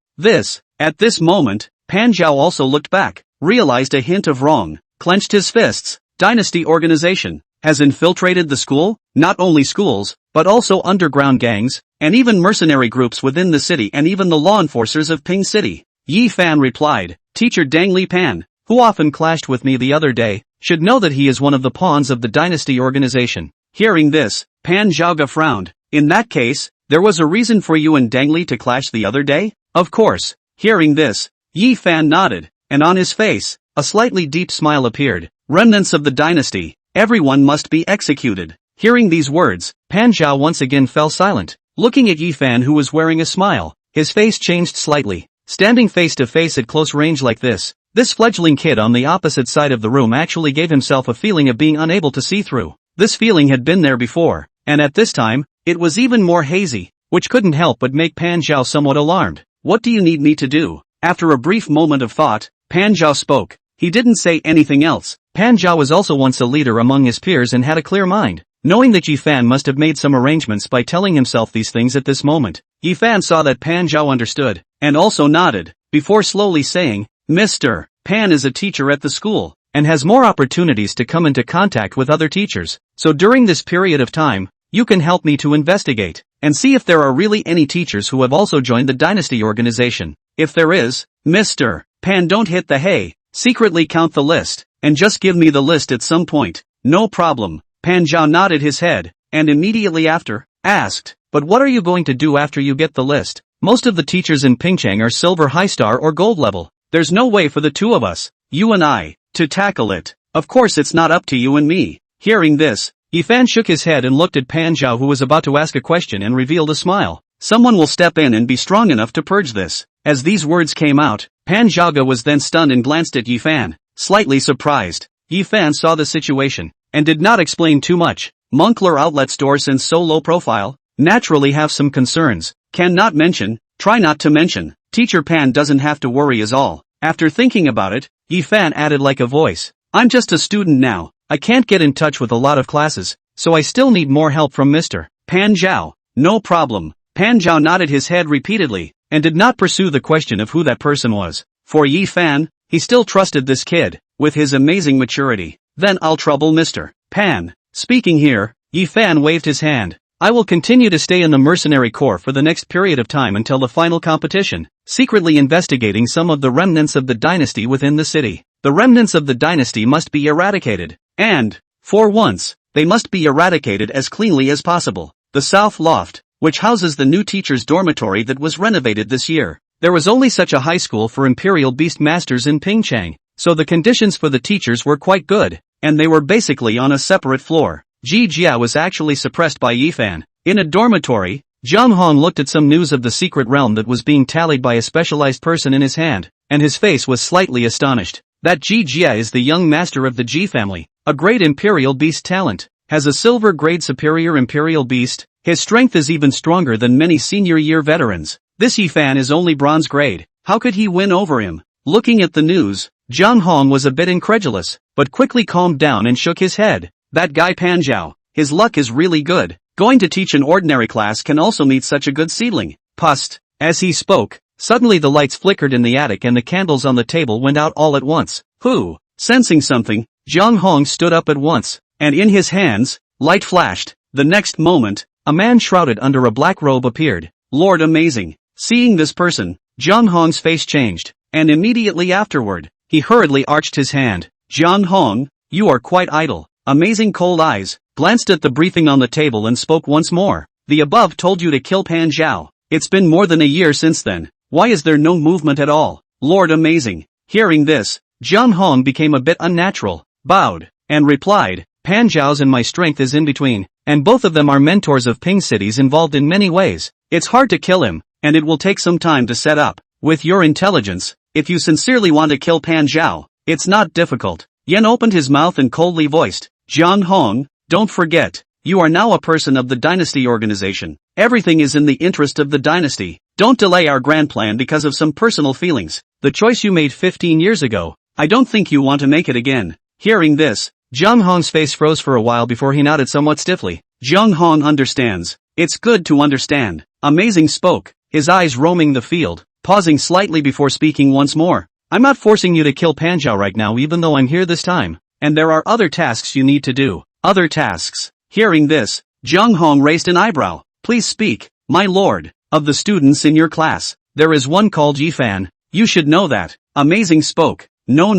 At this moment, Pan Zhao also looked back, realized a hint of wrong, clenched his fists. Dynasty organization has infiltrated the school, not only schools, but also underground gangs, and even mercenary groups within the city and even the law enforcers of Ping City. Yi Fan replied, Teacher Dang Li Pan, who often clashed with me the other day, should know that he is one of the pawns of the dynasty organization. Hearing this, Pan Zhao frowned. In that case, there was a reason for you and Dang Li to clash the other day? Of course. Hearing this, Yi Fan nodded, and on his face, a slightly deep smile appeared. Remnants of the dynasty, everyone must be executed. Hearing these words, Pan Zhao once again fell silent, looking at Yi Fan who was wearing a smile. His face changed slightly. Standing face to face at close range like this fledgling kid on the opposite side of the room actually gave himself a feeling of being unable to see through. This feeling had been there before, and at this time, it was even more hazy, which couldn't help but make Pan Zhao somewhat alarmed. What do you need me to do? After a brief moment of thought, Pan Zhao spoke. He didn't say anything else. Pan Zhao was also once a leader among his peers and had a clear mind. Knowing that Yi Fan must have made some arrangements by telling himself these things at this moment, Yi Fan saw that Pan Zhao understood, and also nodded, before slowly saying, Mr. Pan is a teacher at the school, and has more opportunities to come into contact with other teachers, so during this period of time, you can help me to investigate, and see if there are really any teachers who have also joined the dynasty organization. If there is, Mr. Pan don't hit the hay, secretly count the list, and just give me the list at some point. No problem. Pan Zhao nodded his head, and immediately after, asked, but what are you going to do after you get the list? Most of the teachers in Pingchang are silver high star or gold level. There's no way for the two of us, you and I, to tackle it. Of course it's not up to you and me. Hearing this, Yi Fan shook his head and looked at Pan Zhao who was about to ask a question and revealed a smile. Someone will step in and be strong enough to purge this. As these words came out, Pan Zhao was then stunned and glanced at Yi Fan, slightly surprised. Yi Fan saw the situation, and did not explain too much. Moncler outlet store since so low profile? Naturally have some concerns. Cannot mention, try not to mention. Teacher Pan doesn't have to worry is all. After thinking about it, Yi Fan added like a voice. I'm just a student now. I can't get in touch with a lot of classes, so I still need more help from Mr. Pan Zhao. No problem. Pan Zhao nodded his head repeatedly, and did not pursue the question of who that person was. For Yi Fan, he still trusted this kid, with his amazing maturity. Then I'll trouble Mr. Pan. Speaking here, Yi Fan waved his hand. I will continue to stay in the mercenary corps for the next period of time until the final competition, secretly investigating some of the remnants of the dynasty within the city. The remnants of the dynasty must be eradicated, and, for once, they must be eradicated as cleanly as possible. The South Loft, which houses the new teacher's dormitory that was renovated this year. There was only such a high school for Imperial Beast Masters in Pingchang, so the conditions for the teachers were quite good, and they were basically on a separate floor. Ji Jia was actually suppressed by Yi Fan. In a dormitory, Zhang Hong looked at some news of the secret realm that was being tallied by a specialized person in his hand, and his face was slightly astonished. That Ji Jia is the young master of the Ji family, a great Imperial Beast talent, has a silver grade superior Imperial Beast. His strength is even stronger than many senior year veterans. This Yi Fan is only bronze grade. How could he win over him? Looking at the news, Zhang Hong was a bit incredulous, but quickly calmed down and shook his head. That guy Pan Zhao, his luck is really good. Going to teach an ordinary class can also meet such a good seedling. Pust. As he spoke, suddenly the lights flickered in the attic and the candles on the table went out all at once. Who? Sensing something, Zhang Hong stood up at once, and in his hands, light flashed. The next moment, a man shrouded under a black robe appeared. Lord amazing. Seeing this person, Zhang Hong's face changed, and immediately afterward, he hurriedly arched his hand. Zhang Hong, you are quite idle. Amazing cold eyes, glanced at the briefing on the table and spoke once more. The above told you to kill Pan Zhao. It's been more than a year since then. Why is there no movement at all? Lord amazing. Hearing this, Zhang Hong became a bit unnatural, bowed, and replied, Pan Zhao's and my strength is in between, and both of them are mentors of Ping cities involved in many ways. It's hard to kill him, and it will take some time to set up. With your intelligence, if you sincerely want to kill Pan Zhao, it's not difficult. Yen opened his mouth and coldly voiced, Zhang Hong, don't forget, you are now a person of the dynasty organization. Everything is in the interest of the dynasty. Don't delay our grand plan because of some personal feelings. The choice you made 15 years ago, I don't think you want to make it again. Hearing this, Zhang Hong's face froze for a while before he nodded somewhat stiffly. Zhang Hong understands. It's good to understand. Amazing spoke, his eyes roaming the field, pausing slightly before speaking once more. I'm not forcing you to kill Pan Zhao right now even though I'm here this time. And there are other tasks you need to do. Other tasks. Hearing this, Zhang Hong raised an eyebrow. Please speak, my lord. Of the students in your class, there is one called Yi Fan. You should know that. Amazing spoke. No.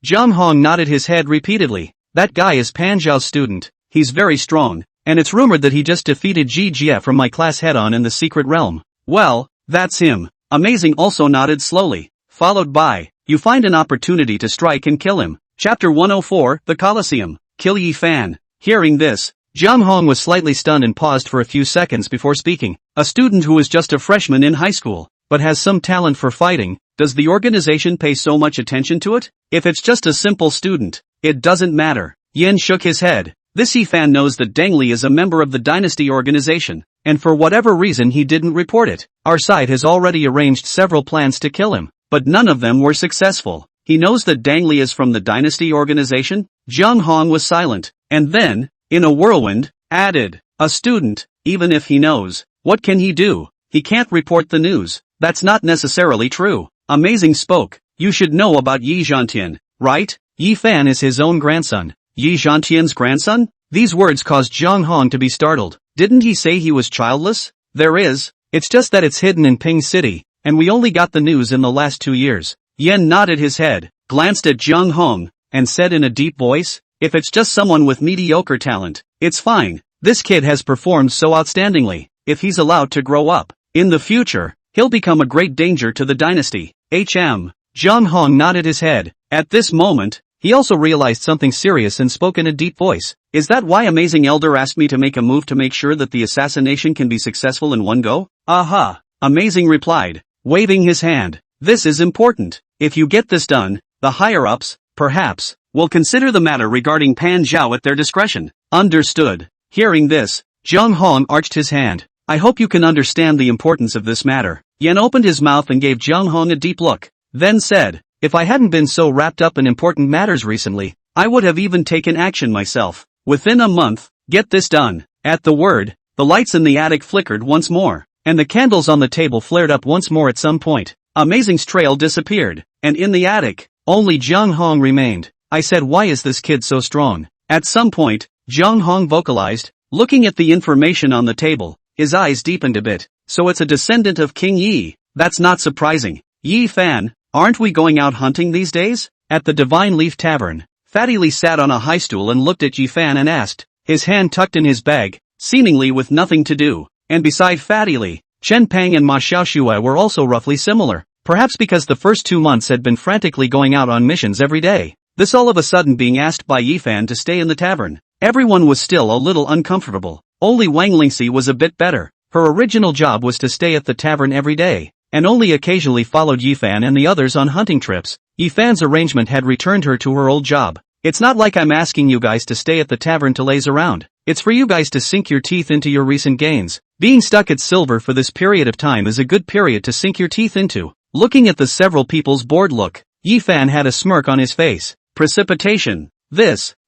Zhang Hong nodded his head repeatedly. That guy is Pan Zhao's student. He's very strong, and it's rumored that he just defeated Ji Jia from my class head-on in the secret realm. Well, that's him. Amazing also nodded slowly, followed by, you find an opportunity to strike and kill him. Chapter 104, The Colosseum. Kill Yi Fan. Hearing this, Zhang Hong was slightly stunned and paused for a few seconds before speaking. A student who is just a freshman in high school, but has some talent for fighting, does the organization pay so much attention to it? If it's just a simple student, it doesn't matter. Yen shook his head. This Yi Fan knows that Deng Li is a member of the dynasty organization, and for whatever reason he didn't report it. Our side has already arranged several plans to kill him, but none of them were successful. He knows that Deng Li is from the dynasty organization? Zhang Hong was silent, and then, in a whirlwind, added, a student, even if he knows, what can he do? He can't report the news. That's not necessarily true. Amazing spoke. You should know about Yi Zhantian, right? Yi Fan is his own grandson. Yi Zhantian's grandson? These words caused Zhang Hong to be startled. Didn't he say he was childless? There is. It's just that it's hidden in Ping City, and we only got the news in the last 2 years. Yen nodded his head, glanced at Zhang Hong, and said in a deep voice, if it's just someone with mediocre talent, it's fine. This kid has performed so outstandingly. If he's allowed to grow up, in the future, he'll become a great danger to the dynasty. Zhang Hong nodded his head. At this moment, he also realized something serious and spoke in a deep voice. Is that why Amazing Elder asked me to make a move to make sure that the assassination can be successful in one go? Aha! Amazing replied, waving his hand. This is important. If you get this done, the higher-ups, perhaps, will consider the matter regarding Pan Zhao at their discretion. Understood. Hearing this, Zhang Hong arched his hand. I hope you can understand the importance of this matter. Yan opened his mouth and gave Zhang Hong a deep look, then said, if I hadn't been so wrapped up in important matters recently, I would have even taken action myself. Within a month, get this done. At the word, the lights in the attic flickered once more, and the candles on the table flared up once more at some point. Amazing's trail disappeared, and in the attic, only Zhang Hong remained. I said, why is this kid so strong? At some point, Zhang Hong vocalized, looking at the information on the table, his eyes deepened a bit. So it's a descendant of King Yi. That's not surprising. Yi Fan, aren't we going out hunting these days? At the Divine Leaf Tavern, Fatty Li sat on a high stool and looked at Yi Fan and asked, his hand tucked in his bag, seemingly with nothing to do. And beside Fatty Li, Chen Pang and Ma Xiaoxue were also roughly similar, perhaps because the first 2 months had been frantically going out on missions every day. This all of a sudden being asked by Yi Fan to stay in the tavern. Everyone was still a little uncomfortable. Only Wang Lingxi was a bit better. Her original job was to stay at the tavern every day, and only occasionally followed Yi Fan and the others on hunting trips. Yi Fan's arrangement had returned her to her old job. It's not like I'm asking you guys to stay at the tavern to laze around. It's for you guys to sink your teeth into your recent gains. Being stuck at silver for this period of time is a good period to sink your teeth into. Looking at the several people's bored look, Yi Fan had a smirk on his face. Precipitation.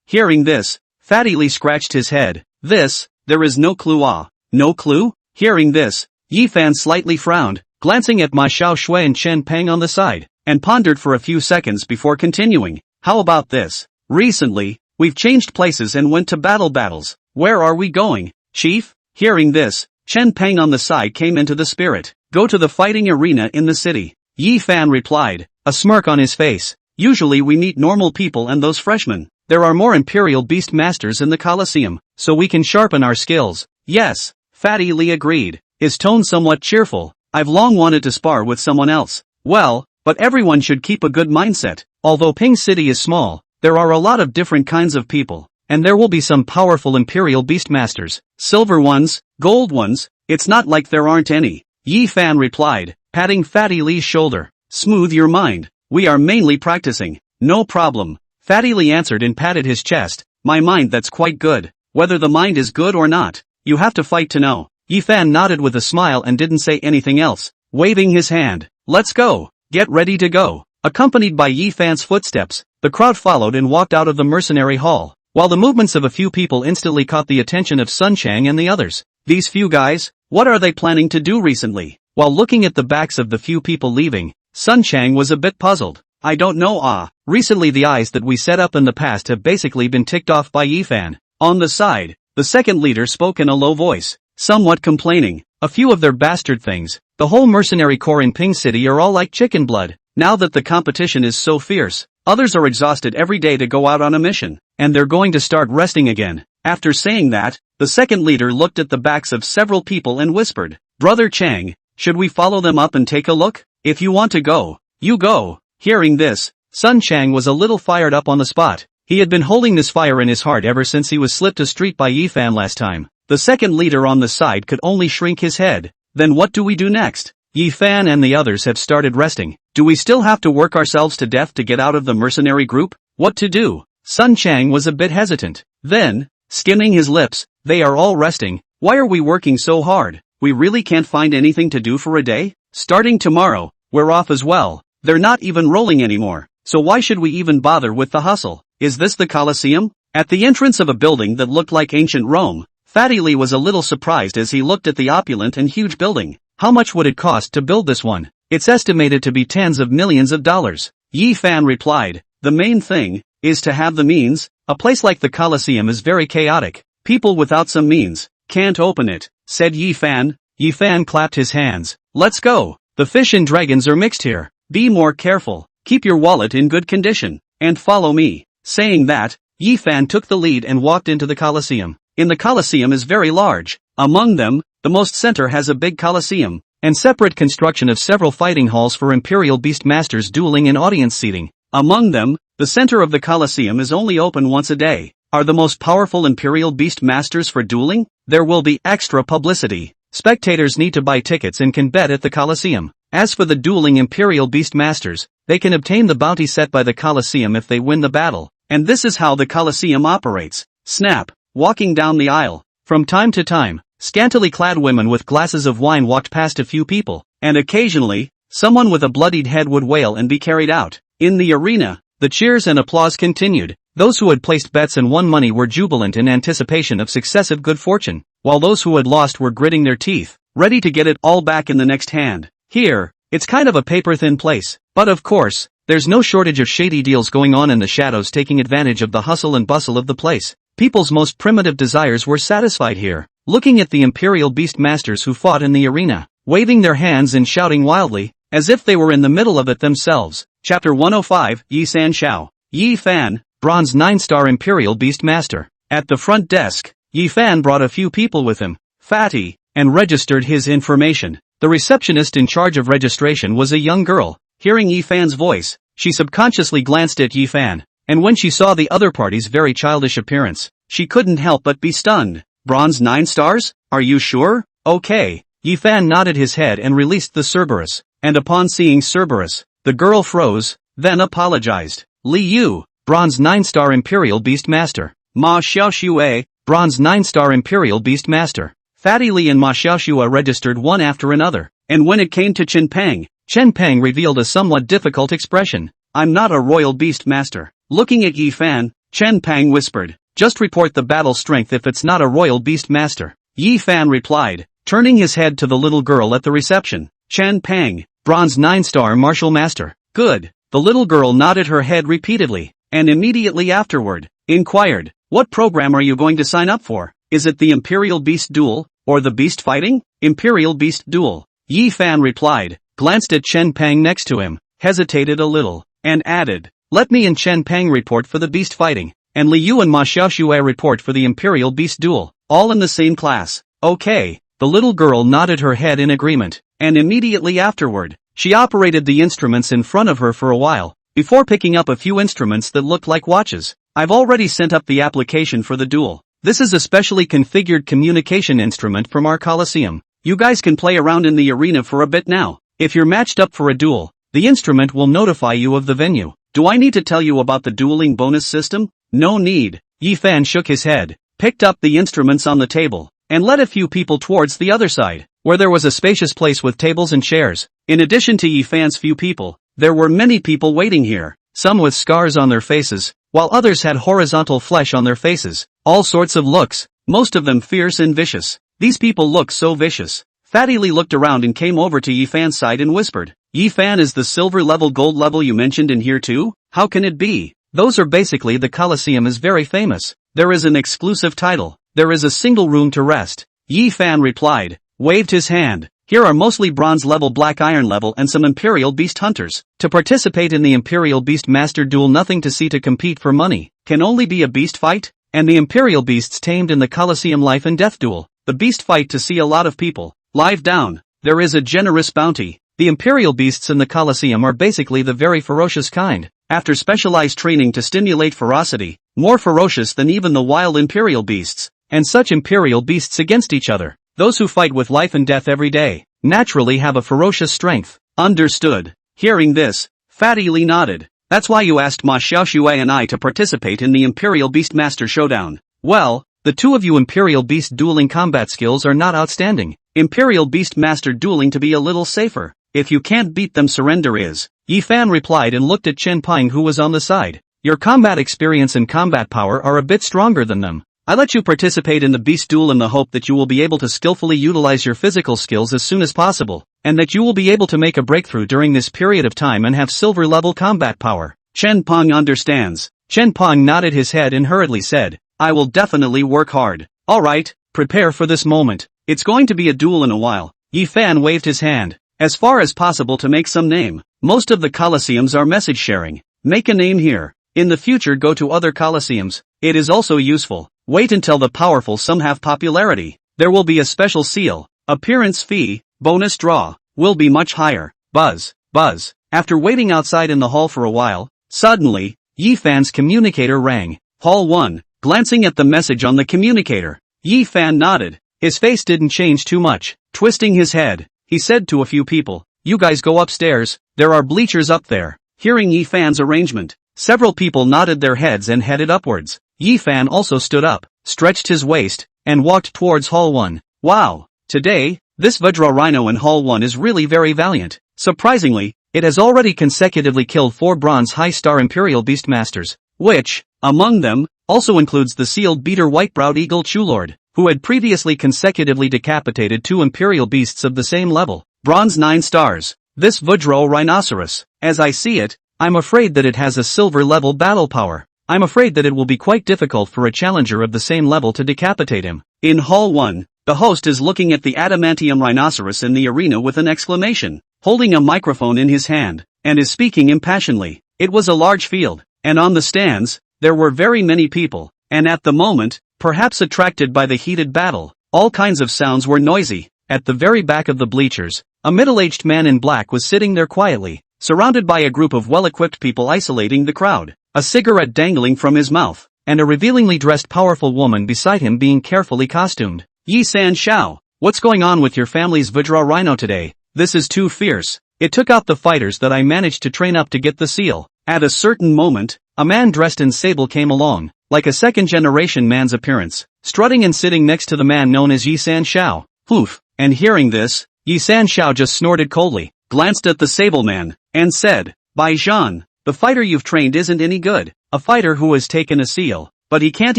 Hearing this, Fatty Li scratched his head. There is no clue. No clue? Hearing this, Yi Fan slightly frowned, glancing at Ma Xiaoxue and Chen Peng on the side, and pondered for a few seconds before continuing. How about this? Recently, we've changed places and went to battles. Where are we going, Chief? Hearing this, Chen Peng on the side came into the spirit. Go to the fighting arena in the city. Yi Fan replied, a smirk on his face. Usually we meet normal people and those freshmen. There are more Imperial Beast Masters in the Colosseum, so we can sharpen our skills. Yes, Fatty Li agreed, his tone somewhat cheerful. I've long wanted to spar with someone else. Well, but everyone should keep a good mindset. Although Ping City is small, there are a lot of different kinds of people, and there will be some powerful Imperial Beast Masters. Silver ones, gold ones, it's not like there aren't any. Yi Fan replied, patting Fatty Li's shoulder. Smooth your mind. We are mainly practicing. No problem. Fatty Li answered and patted his chest. My mind, that's quite good. Whether the mind is good or not, you have to fight to know. Yi Fan nodded with a smile and didn't say anything else, waving his hand. Let's go. Get ready to go. Accompanied by Yi Fan's footsteps, the crowd followed and walked out of the mercenary hall, while the movements of a few people instantly caught the attention of Sun Chang and the others. These few guys, what are they planning to do recently? While looking at the backs of the few people leaving, Sun Chang was a bit puzzled. I don't know. Recently the eyes that we set up in the past have basically been ticked off by Yi Fan. On the side, the second leader spoke in a low voice, somewhat complaining. A few of their bastard things. The whole mercenary corps in Ping City are all like chicken blood. Now that the competition is so fierce, others are exhausted every day to go out on a mission, and they're going to start resting again. After saying that, the second leader looked at the backs of several people and whispered, Brother Chang, should we follow them up and take a look? If you want to go, you go. Hearing this, Sun Chang was a little fired up on the spot. He had been holding this fire in his heart ever since he was slipped a street by Yi Fan last time. The second leader on the side could only shrink his head. Then what do we do next? Yi Fan and the others have started resting. Do we still have to work ourselves to death to get out of the mercenary group? What to do? Sun Chang was a bit hesitant. Then, skimming his lips, they are all resting. Why are we working so hard? We really can't find anything to do for a day? Starting tomorrow, we're off as well. They're not even rolling anymore. So why should we even bother with the hustle? Is this the Colosseum? At the entrance of a building that looked like ancient Rome, Fatty Li was a little surprised as he looked at the opulent and huge building. How much would it cost to build this one? It's estimated to be tens of millions of dollars. Yi Fan replied, the main thing is to have the means. A place like the Colosseum is very chaotic. People without some means can't open it, said Yi Fan. Yi Fan clapped his hands. Let's go. The fish and dragons are mixed here. Be more careful. Keep your wallet in good condition, and follow me. Saying that, Yi Fan took the lead and walked into the Colosseum. In the Colosseum is very large. Among them, the most center has a big Colosseum, and separate construction of several fighting halls for Imperial Beast Masters dueling and audience seating. Among them, the center of the Colosseum is only open once a day. Are the most powerful Imperial Beast Masters for dueling? There will be extra publicity. Spectators need to buy tickets and can bet at the Colosseum. As for the dueling Imperial Beast Masters, they can obtain the bounty set by the Colosseum if they win the battle. And this is how the Colosseum operates. Snap. walking down the aisle. From time to time, scantily clad women with glasses of wine walked past a few people, and occasionally, someone with a bloodied head would wail and be carried out. In the arena, the cheers and applause continued. Those who had placed bets and won money were jubilant in anticipation of successive good fortune, while those who had lost were gritting their teeth, ready to get it all back in the next hand. Here, it's kind of a paper-thin place, but of course, there's no shortage of shady deals going on in the shadows taking advantage of the hustle and bustle of the place. People's most primitive desires were satisfied here. Looking at the Imperial Beast Masters who fought in the arena, waving their hands and shouting wildly, as if they were in the middle of it themselves. Chapter 105, Yi San Xiao. Yi Fan, Bronze 9-star Imperial Beast Master. At the front desk, Yi Fan brought a few people with him, Fatty, and registered his information. The receptionist in charge of registration was a young girl. Hearing Yi Fan's voice, she subconsciously glanced at Yi Fan, and when she saw the other party's very childish appearance, she couldn't help but be stunned. Bronze 9 stars? Are you sure? Okay. Yi Fan nodded his head and released the Cerberus, and upon seeing Cerberus, the girl froze, then apologized. Li Yu, Bronze 9-star Imperial Beast Master. Ma Xiaoxue, Bronze 9-star Imperial Beast Master. Fatty Li and Ma Xiaoxue registered one after another, and when it came to Chen Peng revealed a somewhat difficult expression. I'm not a royal beast master. Looking at Yi Fan, Chen Peng whispered, just report the battle strength if it's not a royal beast master. Yi Fan replied, turning his head to the little girl at the reception. Chen Peng, Bronze 9-star Martial Master. Good. The little girl nodded her head repeatedly, and immediately afterward, inquired, what program are you going to sign up for? Is it the Imperial Beast Duel, or the Beast Fighting? Imperial Beast Duel. Yi Fan replied, glanced at Chen Peng next to him, hesitated a little, and added, let me and Chen Peng report for the Beast Fighting, and Li Yu and Ma Xiaoxue report for the Imperial Beast Duel, all in the same class. Okay. The little girl nodded her head in agreement, and immediately afterward, she operated the instruments in front of her for a while, before picking up a few instruments that looked like watches. I've already sent up the application for the duel. This is a specially configured communication instrument from our Coliseum. You guys can play around in the arena for a bit now. If you're matched up for a duel, the instrument will notify you of the venue. Do I need to tell you about the dueling bonus system? No need. Yi Fan shook his head, picked up the instruments on the table, and led a few people towards the other side, where there was a spacious place with tables and chairs. In addition to Yi Fan's few people, there were many people waiting here, some with scars on their faces, while others had horizontal flesh on their faces, all sorts of looks, most of them fierce and vicious. These people look so vicious. Fatty Li looked around and came over to Yi Fan's side and whispered, Yi Fan is the silver level gold level you mentioned in here too? How can it be? Those are basically the Coliseum is very famous. There is an exclusive title. There is a single room to rest. Yi Fan replied, waved his hand. Here are mostly bronze level, black iron level and some Imperial Beast Hunters. To participate in the Imperial Beast Master Duel, nothing to see to compete for money. Can only be a beast fight, and the Imperial Beasts tamed in the Coliseum Life and Death Duel. The beast fight to see a lot of people. Live down. There is a generous bounty. The Imperial Beasts in the Coliseum are basically the very ferocious kind. After specialized training to stimulate ferocity, more ferocious than even the wild Imperial Beasts. And such Imperial Beasts against each other, those who fight with life and death every day, naturally have a ferocious strength. Understood. Hearing this, Fatty Li nodded. That's why you asked Ma Xiaoxue and I to participate in the Imperial Beast Master Showdown. Well, the two of you Imperial Beast dueling combat skills are not outstanding. Imperial Beast Master dueling to be a little safer. If you can't beat them, surrender is. Yi Fan replied and looked at Chen Peng, who was on the side. Your combat experience and combat power are a bit stronger than them. I let you participate in the beast duel in the hope that you will be able to skillfully utilize your physical skills as soon as possible, and that you will be able to make a breakthrough during this period of time and have silver level combat power. Chen Peng understands. Chen Peng nodded his head and hurriedly said, I will definitely work hard. Alright, prepare for this moment. It's going to be a duel in a while. Yi Fan waved his hand, as far as possible to make some name. Most of the Coliseums are message sharing. Make a name here. In the future go to other Coliseums. It is also useful. Wait until the powerful some have popularity. There will be a special seal. Appearance fee, bonus draw, will be much higher. Buzz, buzz. After waiting outside in the hall for a while, suddenly, Yi Fan's communicator rang. Hall 1, glancing at the message on the communicator. Yi Fan nodded. His face didn't change too much. Twisting his head, he said to a few people, you guys go upstairs, there are bleachers up there. Hearing Yi Fan's arrangement, several people nodded their heads and headed upwards. Yi Fan also stood up. stretched his waist, and walked towards Hall 1. Wow! Today, this Vajra Rhino in Hall 1 is really very valiant. Surprisingly, it has already consecutively killed 4 bronze high-star Imperial Beastmasters, which, among them, also includes the sealed beater white-browed eagle Chulord, who had previously consecutively decapitated 2 Imperial beasts of the same level. Bronze 9 stars. This Vajra Rhinoceros, as I see it, I'm afraid that it has a silver-level battle power. I'm afraid that it will be quite difficult for a challenger of the same level to decapitate him. In Hall 1, the host is looking at the adamantium rhinoceros in the arena with an exclamation, holding a microphone in his hand, and is speaking impassionedly. It was a large field, and on the stands, there were very many people, and at the moment, perhaps attracted by the heated battle, all kinds of sounds were noisy. At the very back of the bleachers, a middle-aged man in black was sitting there quietly, surrounded by a group of well-equipped people isolating the crowd, a cigarette dangling from his mouth, and a revealingly dressed powerful woman beside him being carefully costumed. Yi San Shao, what's going on with your family's Vajra Rhino today? This is too fierce. It took out the fighters that I managed to train up to get the seal. At a certain moment, a man dressed in sable came along, like a second-generation man's appearance, strutting and sitting next to the man known as Yi San Shao. Poof! And hearing this, Yi San Shao just snorted coldly, glanced at the sable man, and said, Bai Zhan, the fighter you've trained isn't any good. A fighter who has taken a seal, but he can't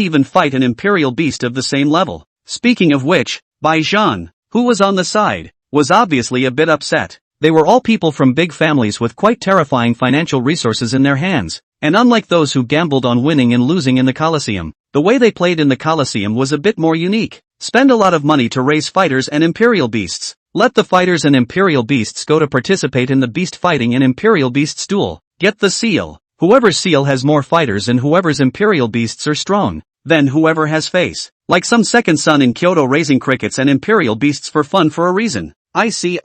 even fight an imperial beast of the same level. Speaking of which, Bai Zhan, who was on the side, was obviously a bit upset. They were all people from big families with quite terrifying financial resources in their hands, and unlike those who gambled on winning and losing in the Colosseum, the way they played in the Colosseum was a bit more unique. Spend a lot of money to raise fighters and imperial beasts. Let the fighters and imperial beasts go to participate in the beast fighting and imperial beasts duel. Get the seal. Whoever's seal has more fighters and whoever's imperial beasts are strong, then whoever has face. Like some second son in Kyoto raising crickets and imperial beasts for fun for a reason. I see.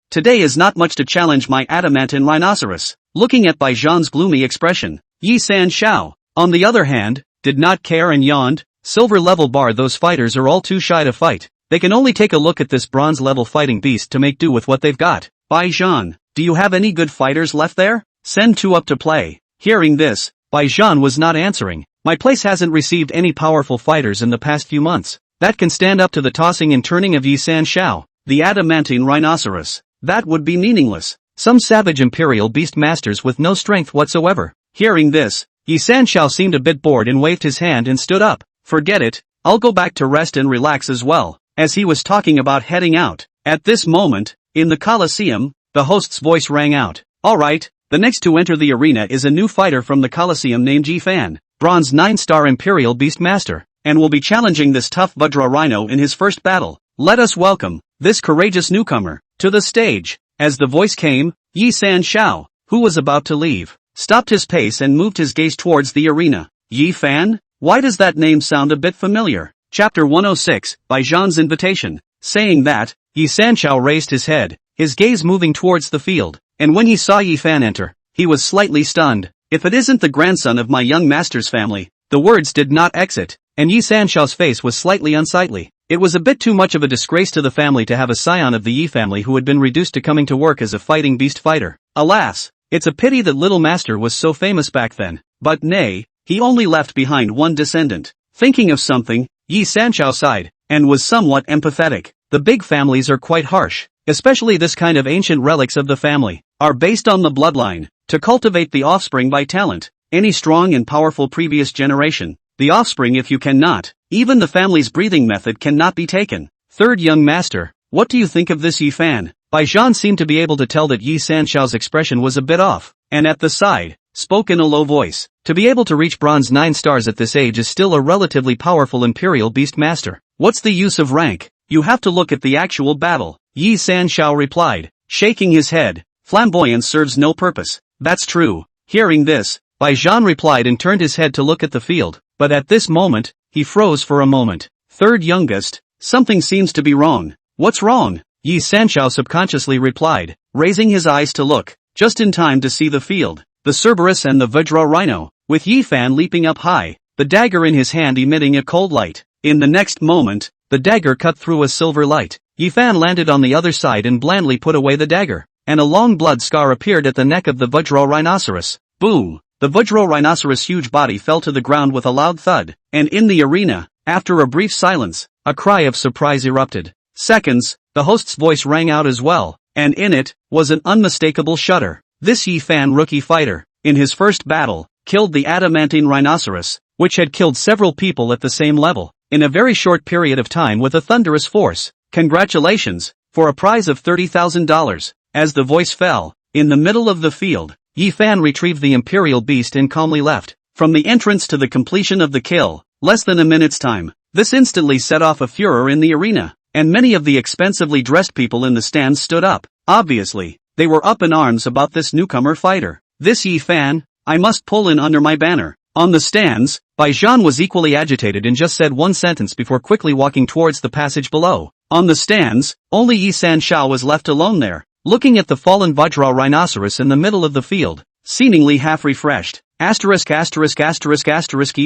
Today is not much to challenge my adamantine rhinoceros. Looking at Bai Zhan's gloomy expression, Yi San Shao, on the other hand, did not care and yawned. Silver level bar, those fighters are all too shy to fight. They can only take a look at this bronze level fighting beast to make do with what they've got. Bai Zhan, do you have any good fighters left there? Send 2 up to play. Hearing this, Bai Zhan was not answering. My place hasn't received any powerful fighters in the past few months that can stand up to the tossing and turning of Yi San Shao, the adamantine rhinoceros. That would be meaningless. Some savage imperial beast masters with no strength whatsoever. Hearing this, Yi San Shao seemed a bit bored and waved his hand and stood up. Forget it, I'll go back to rest and relax as well. As he was talking about heading out, at this moment, in the Colosseum, the host's voice rang out. Alright, the next to enter the arena is a new fighter from the Colosseum named Ji Fan, bronze 9-star Imperial Beast Master, and will be challenging this tough Vajra Rhino in his first battle. Let us welcome this courageous newcomer to the stage. As the voice came, Yi San Shao, who was about to leave, stopped his pace and moved his gaze towards the arena. Yi Fan? Why does that name sound a bit familiar? Chapter 106, Bai Zhan's Invitation. Saying that, Yi San Shao raised his head, his gaze moving towards the field, and when he saw Yi Fan enter, he was slightly stunned. If it isn't the grandson of my young master's family, the words did not exit, and Yi San Shao's face was slightly unsightly. It was a bit too much of a disgrace to the family to have a scion of the Yi family who had been reduced to coming to work as a fighting beast fighter. Alas, it's a pity that little master was so famous back then, but nay, he only left behind one descendant. Thinking of something, Yi San Shao sighed, and was somewhat empathetic. The big families are quite harsh, especially this kind of ancient relics of the family, are based on the bloodline, to cultivate the offspring by talent, any strong and powerful previous generation. The offspring if you cannot, even the family's breathing method cannot be taken. Third young master, what do you think of this Yi Fan? Bai Zhan seemed to be able to tell that Yi San Shao's expression was a bit off, and at the side, spoke in a low voice. To be able to reach bronze 9 stars at this age is still a relatively powerful imperial beast master. What's the use of rank? You have to look at the actual battle. Yi San Shao replied, shaking his head. Flamboyance serves no purpose. That's true. Hearing this, Bai Zhan replied and turned his head to look at the field, but at this moment, he froze for a moment. Third youngest, something seems to be wrong. What's wrong? Yi San Shao subconsciously replied, raising his eyes to look, just in time to see the field, the Cerberus and the Vajra Rhino, with Yi Fan leaping up high, the dagger in his hand emitting a cold light. In the next moment, the dagger cut through a silver light. Yi Fan landed on the other side and blandly put away the dagger, and a long blood scar appeared at the neck of the Vajra Rhinoceros. Boom! The Vajra Rhinoceros' huge body fell to the ground with a loud thud, and in the arena, After a brief silence, a cry of surprise erupted. Seconds, the host's voice rang out as well, and in it was an unmistakable shudder. This Yi Fan rookie fighter, in his first battle, killed the adamantine rhinoceros, which had killed several people at the same level, in a very short period of time with a thunderous force. Congratulations, for a prize of $30,000. As the voice fell, in the middle of the field, Yi Fan retrieved the imperial beast and calmly left. From the entrance to the completion of the kill, less than a minute's time. This instantly set off a furor in the arena, and many of the expensively dressed people in the stands stood up. Obviously, they were up in arms about this newcomer fighter. This Yi Fan, I must pull in under my banner. On the stands, Bai Zhan was equally agitated and just said one sentence before quickly walking towards the passage below. On the stands, only Yi San Shao was left alone there, looking at the fallen Vajra rhinoceros in the middle of the field, seemingly half refreshed. Yi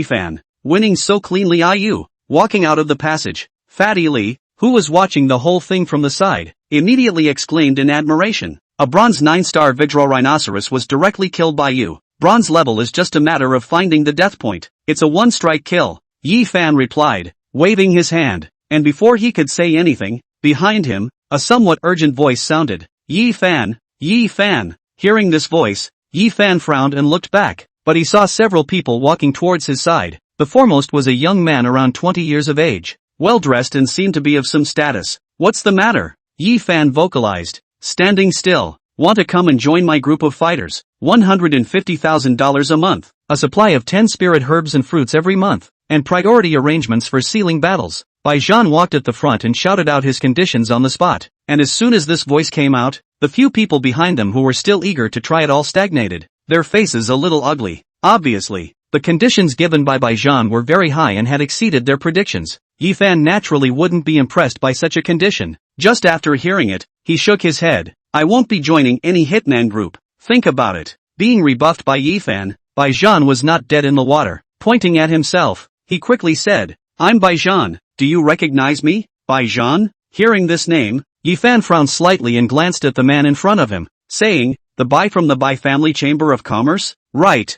Fan, winning so cleanly. Walking out of the passage, Fatty Li, who was watching the whole thing from the side, immediately exclaimed in admiration. A bronze 9-star Vajra rhinoceros was directly killed by you. Bronze level is just a matter of finding the death point. It's a one-strike kill, Yi Fan replied, waving his hand, and before he could say anything, behind him, a somewhat urgent voice sounded. Yi Fan, Yi Fan. Hearing this voice, Yi Fan frowned and looked back, but he saw several people walking towards his side. The foremost was a young man around 20 years of age, well-dressed and seemed to be of some status. What's the matter? Yi Fan vocalized, standing still. Want to come and join my group of fighters? $150,000 a month, a supply of 10 spirit herbs and fruits every month, and priority arrangements for sealing battles. Bai Zhan walked at the front and shouted out his conditions on the spot, and as soon as this voice came out, the few people behind them who were still eager to try it all stagnated, their faces a little ugly. Obviously, the conditions given by Bai Zhan were very high and had exceeded their predictions. Yi Fan naturally wouldn't be impressed by such a condition. Just after hearing it, he shook his head. I won't be joining any hitman group. Think about it. Being rebuffed by Yi Fan, Bai Zhan was not dead in the water. Pointing at himself, he quickly said, I'm Bai Zhan. Do you recognize me? Bai Zhan? Hearing this name, Yi Fan frowned slightly and glanced at the man in front of him, saying, the Bai from the Bai family chamber of commerce? Right.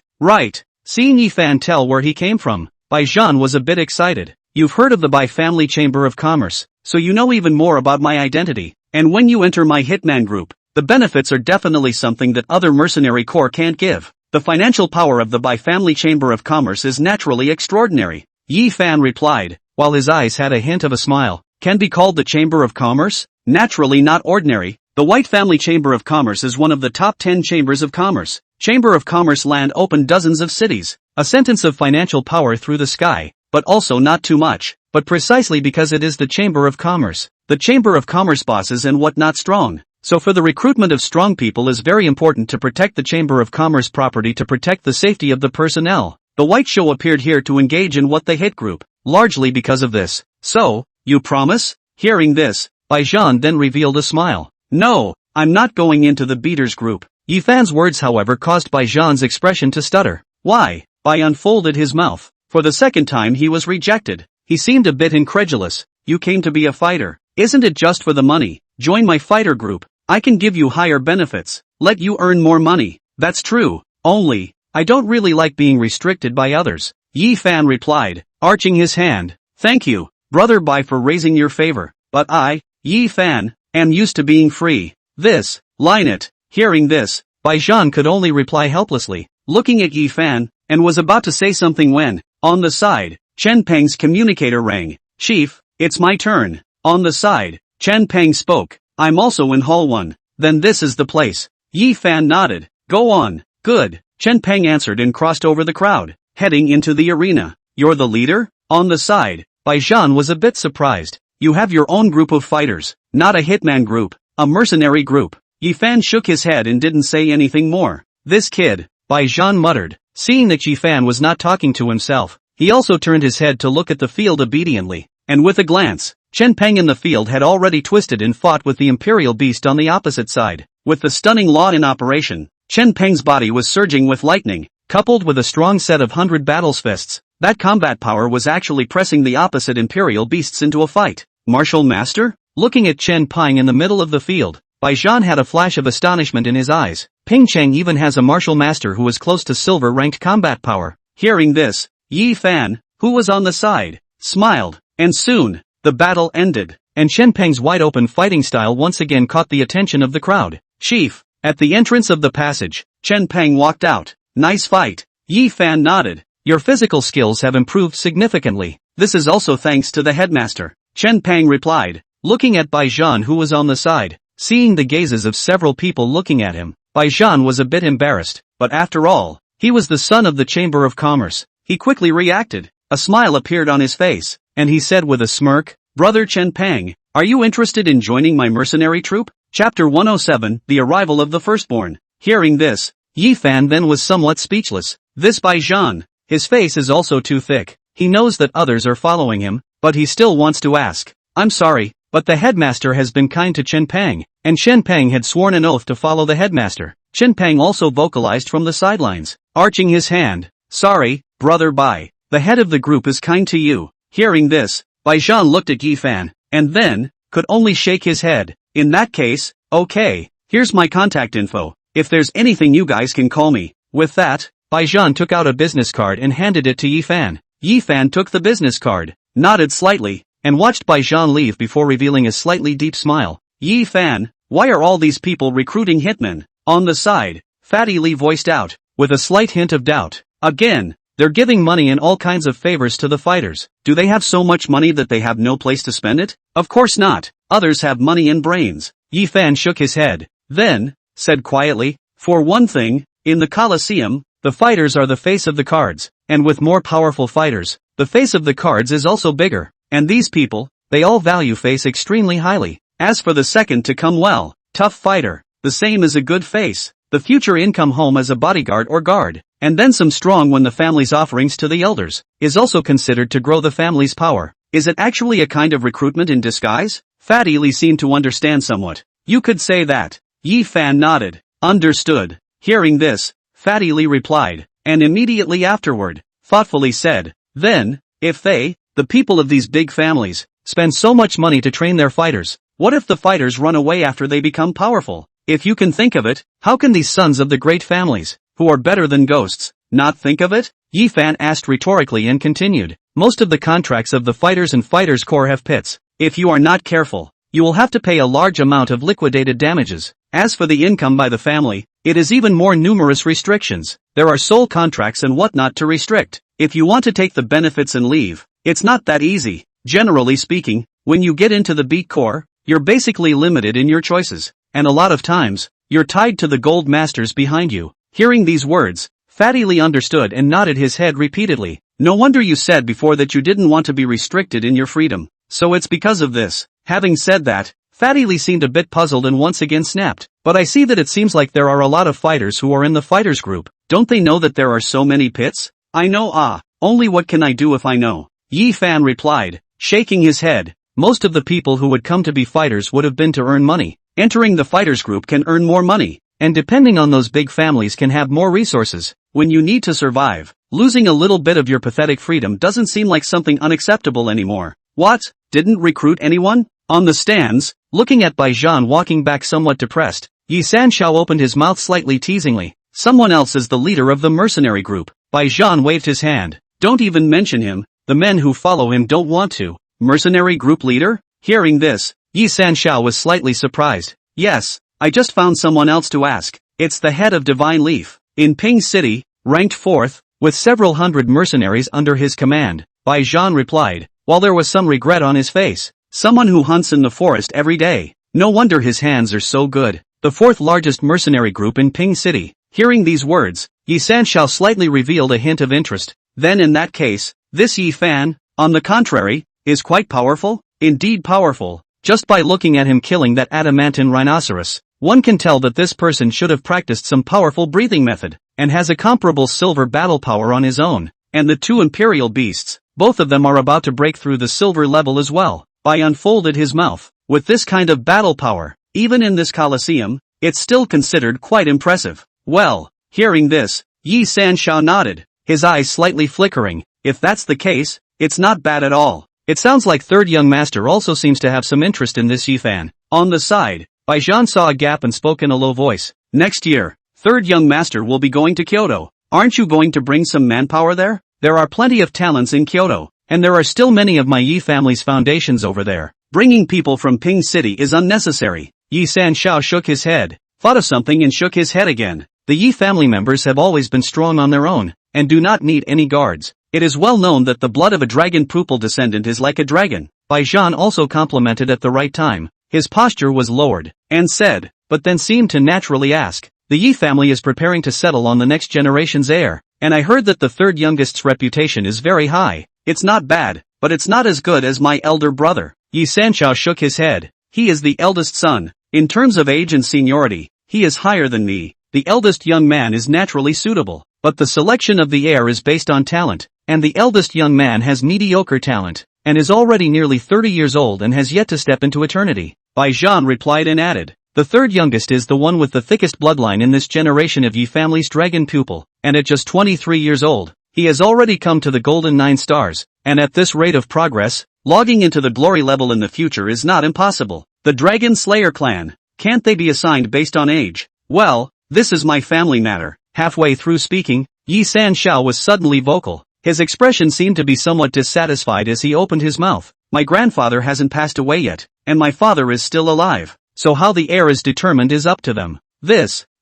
Seeing Yi Fan tell where he came from, Bai Zhan was a bit excited. You've heard of the Bai family chamber of commerce, so you know even more about my identity. And when you enter my hitman group, the benefits are definitely something that other mercenary corps can't give. The financial power of the Bai family chamber of commerce is naturally extraordinary. Yi Fan replied, while his eyes had a hint of a smile. Can be called the chamber of commerce? Naturally not ordinary. The White family chamber of commerce is one of the top 10 chambers of commerce. Chamber of commerce land open dozens of cities. A sentence of financial power through the sky, but also not too much. But precisely because it is the chamber of commerce, the chamber of commerce bosses and whatnot strong. So for the recruitment of strong people is very important to protect the chamber of commerce property, to protect the safety of the personnel. The White Show appeared here to engage in what they hit group, largely because of this. So, you promise? Hearing this, Bai Zhan then revealed a smile. No, I'm not going into the beaters group. Yi Fan's words however caused Bai Zhan's expression to stutter. Why? Bai unfolded his mouth. For the second time he was rejected. He seemed a bit incredulous. You came to be a fighter. Isn't it just for the money? Join my fighter group. I can give you higher benefits. Let you earn more money. That's true. Only, I don't really like being restricted by others. Yi Fan replied, arching his hand. Thank you, brother Bai, for raising your favor. But I, Yi Fan, am used to being free. This, line it. Hearing this, Bai Zhan could only reply helplessly, looking at Yi Fan, and was about to say something when, on the side, Chen Peng's communicator rang. Chief, it's my turn. On the side, Chen Peng spoke. I'm also in Hall 1. Then this is the place. Yi Fan nodded. Go on. Good. Chen Peng answered and crossed over the crowd, heading into the arena. You're the leader? On the side, Bai Zhan was a bit surprised. You have your own group of fighters, not a hitman group, a mercenary group. Yi Fan shook his head and didn't say anything more. This kid, Bai Zhan muttered. Seeing that Yi Fan was not talking to himself, he also turned his head to look at the field obediently, and with a glance, Chen Peng in the field had already twisted and fought with the imperial beast on the opposite side. With the stunning law in operation, Chen Peng's body was surging with lightning, coupled with a strong set of 100 battles fists. That combat power was actually pressing the opposite imperial beasts into a fight. Martial master? Looking at Chen Peng in the middle of the field, Bai Zhan had a flash of astonishment in his eyes. Ping Cheng even has a martial master who is close to silver-ranked combat power. Hearing this, Yi Fan, who was on the side, smiled, and soon, the battle ended, and Chen Peng's wide-open fighting style once again caught the attention of the crowd. Chief, at the entrance of the passage, Chen Peng walked out. Nice fight. Yi Fan nodded. Your physical skills have improved significantly. This is also thanks to the headmaster. Chen Peng replied, looking at Bai Zhan who was on the side. Seeing the gazes of several people looking at him, Bai Zhan was a bit embarrassed, but after all, he was the son of the Chamber of Commerce. He quickly reacted. A smile appeared on his face, and he said with a smirk, Brother Chen Peng, are you interested in joining my mercenary troop? Chapter 107, The Arrival of the Firstborn. Hearing this, Yi Fan then was somewhat speechless. This Bai Zhan, his face is also too thick. He knows that others are following him, but he still wants to ask. I'm sorry, but the headmaster has been kind to Chen Peng, and Chen Peng had sworn an oath to follow the headmaster. Chen Peng also vocalized from the sidelines, arching his hand. Sorry, Brother Bai, the head of the group is kind to you. Hearing this, Bai Zhan looked at Yi Fan, and then, could only shake his head. In that case, okay, here's my contact info. If there's anything you guys can call me. With that, Bai Zhan took out a business card and handed it to Yi Fan. Yi Fan took the business card, nodded slightly, and watched Bai Zhan leave before revealing a slightly deep smile. Yi Fan, why are all these people recruiting hitmen? On the side, Fatty Lee voiced out, with a slight hint of doubt. Again, they're giving money and all kinds of favors to the fighters. Do they have so much money that they have no place to spend it? Of course not. Others have money and brains. Yi Fan shook his head, then, said quietly, for one thing, in the Colosseum, the fighters are the face of the cards, and with more powerful fighters, the face of the cards is also bigger, and these people, they all value face extremely highly. As for the second to come, well, tough fighter, the same as a good face, the future income home as a bodyguard or guard, and then some strong when the family's offerings to the elders, is also considered to grow the family's power. Is it actually a kind of recruitment in disguise? Fatty Lee seemed to understand somewhat. You could say that. Yi Fan nodded. Understood. Hearing this, Fatty Lee replied, and immediately afterward, thoughtfully said, then, if they, the people of these big families, spend so much money to train their fighters, what if the fighters run away after they become powerful? If you can think of it, how can these sons of the great families, who are better than ghosts, not think of it? Yi Fan asked rhetorically and continued, most of the contracts of the fighters and fighters corps have pits. If you are not careful, you will have to pay a large amount of liquidated damages. As for the income by the family, it is even more numerous restrictions. There are sole contracts and whatnot to restrict. If you want to take the benefits and leave, it's not that easy. Generally speaking, when you get into the Beat Corps, you're basically limited in your choices, and a lot of times, you're tied to the gold masters behind you. Hearing these words, Fatty Lee understood and nodded his head repeatedly. No wonder you said before that you didn't want to be restricted in your freedom. So it's because of this. Having said that, Fatty Lee seemed a bit puzzled and once again snapped. But I see that it seems like there are a lot of fighters who are in the fighters group. Don't they know that there are so many pits? I know. Only what can I do if I know? Yi Fan replied, shaking his head. Most of the people who would come to be fighters would have been to earn money. Entering the fighters group can earn more money, and depending on those big families can have more resources. When you need to survive, losing a little bit of your pathetic freedom doesn't seem like something unacceptable anymore. What? Didn't recruit anyone? On the stands, looking at Bai Zhan walking back somewhat depressed, Yi Sanshao opened his mouth slightly teasingly. Someone else is the leader of the mercenary group. Bai Zhan waved his hand. Don't even mention him, the men who follow him don't want to. Mercenary group leader? Hearing this, Yi Sanshao was slightly surprised. Yes, I just found someone else to ask. It's the head of Divine Leaf. In Ping City, ranked 4th, with several hundred mercenaries under his command, Bai Zhan replied, while there was some regret on his face. Someone who hunts in the forest every day. No wonder his hands are so good. The 4th largest mercenary group in Ping City. Hearing these words, Yi Sanshao slightly revealed a hint of interest. Then in that case, this Yi Fan, on the contrary, is quite powerful? Indeed powerful. Just by looking at him killing that adamantine rhinoceros, one can tell that this person should have practiced some powerful breathing method, and has a comparable silver battle power on his own. And the 2 imperial beasts, both of them are about to break through the silver level as well. Bai unfolded his mouth. With this kind of battle power, even in this Colosseum, it's still considered quite impressive. Well, hearing this, Yi Sanshao nodded, his eyes slightly flickering. If that's the case, it's not bad at all. It sounds like third young master also seems to have some interest in this Yi Fan. On the side, Bai Zhan saw a gap and spoke in a low voice. Next year, third young master will be going to Kyoto. Aren't you going to bring some manpower there? There are plenty of talents in Kyoto, and there are still many of my Yi family's foundations over there. Bringing people from Ping City is unnecessary. Yi Sanxiao shook his head, thought of something and shook his head again. The Yi family members have always been strong on their own, and do not need any guards. It is well known that the blood of a dragon pupil descendant is like a dragon. Bai Zhan also complimented at the right time. His posture was lowered, and said, but then seemed to naturally ask, the Yi family is preparing to settle on the next generation's heir, and I heard that the third youngest's reputation is very high. It's not bad, but it's not as good as my elder brother. Yi Sanxiao shook his head. He is the eldest son. In terms of age and seniority, he is higher than me. The eldest young man is naturally suitable, but the selection of the heir is based on talent, and the eldest young man has mediocre talent, and is already nearly 30 years old and has yet to step into eternity. Bai Zhan replied and added, the third youngest is the one with the thickest bloodline in this generation of Yi family's dragon pupil, and at just 23 years old, he has already come to the golden 9 stars, and at this rate of progress, logging into the glory level in the future is not impossible. The Dragon Slayer clan, can't they be assigned based on age? Well, this is my family matter. Halfway through speaking, Yi Sanxiao was suddenly vocal. His expression seemed to be somewhat dissatisfied as he opened his mouth. My grandfather hasn't passed away yet, and my father is still alive, so how the heir is determined is up to them.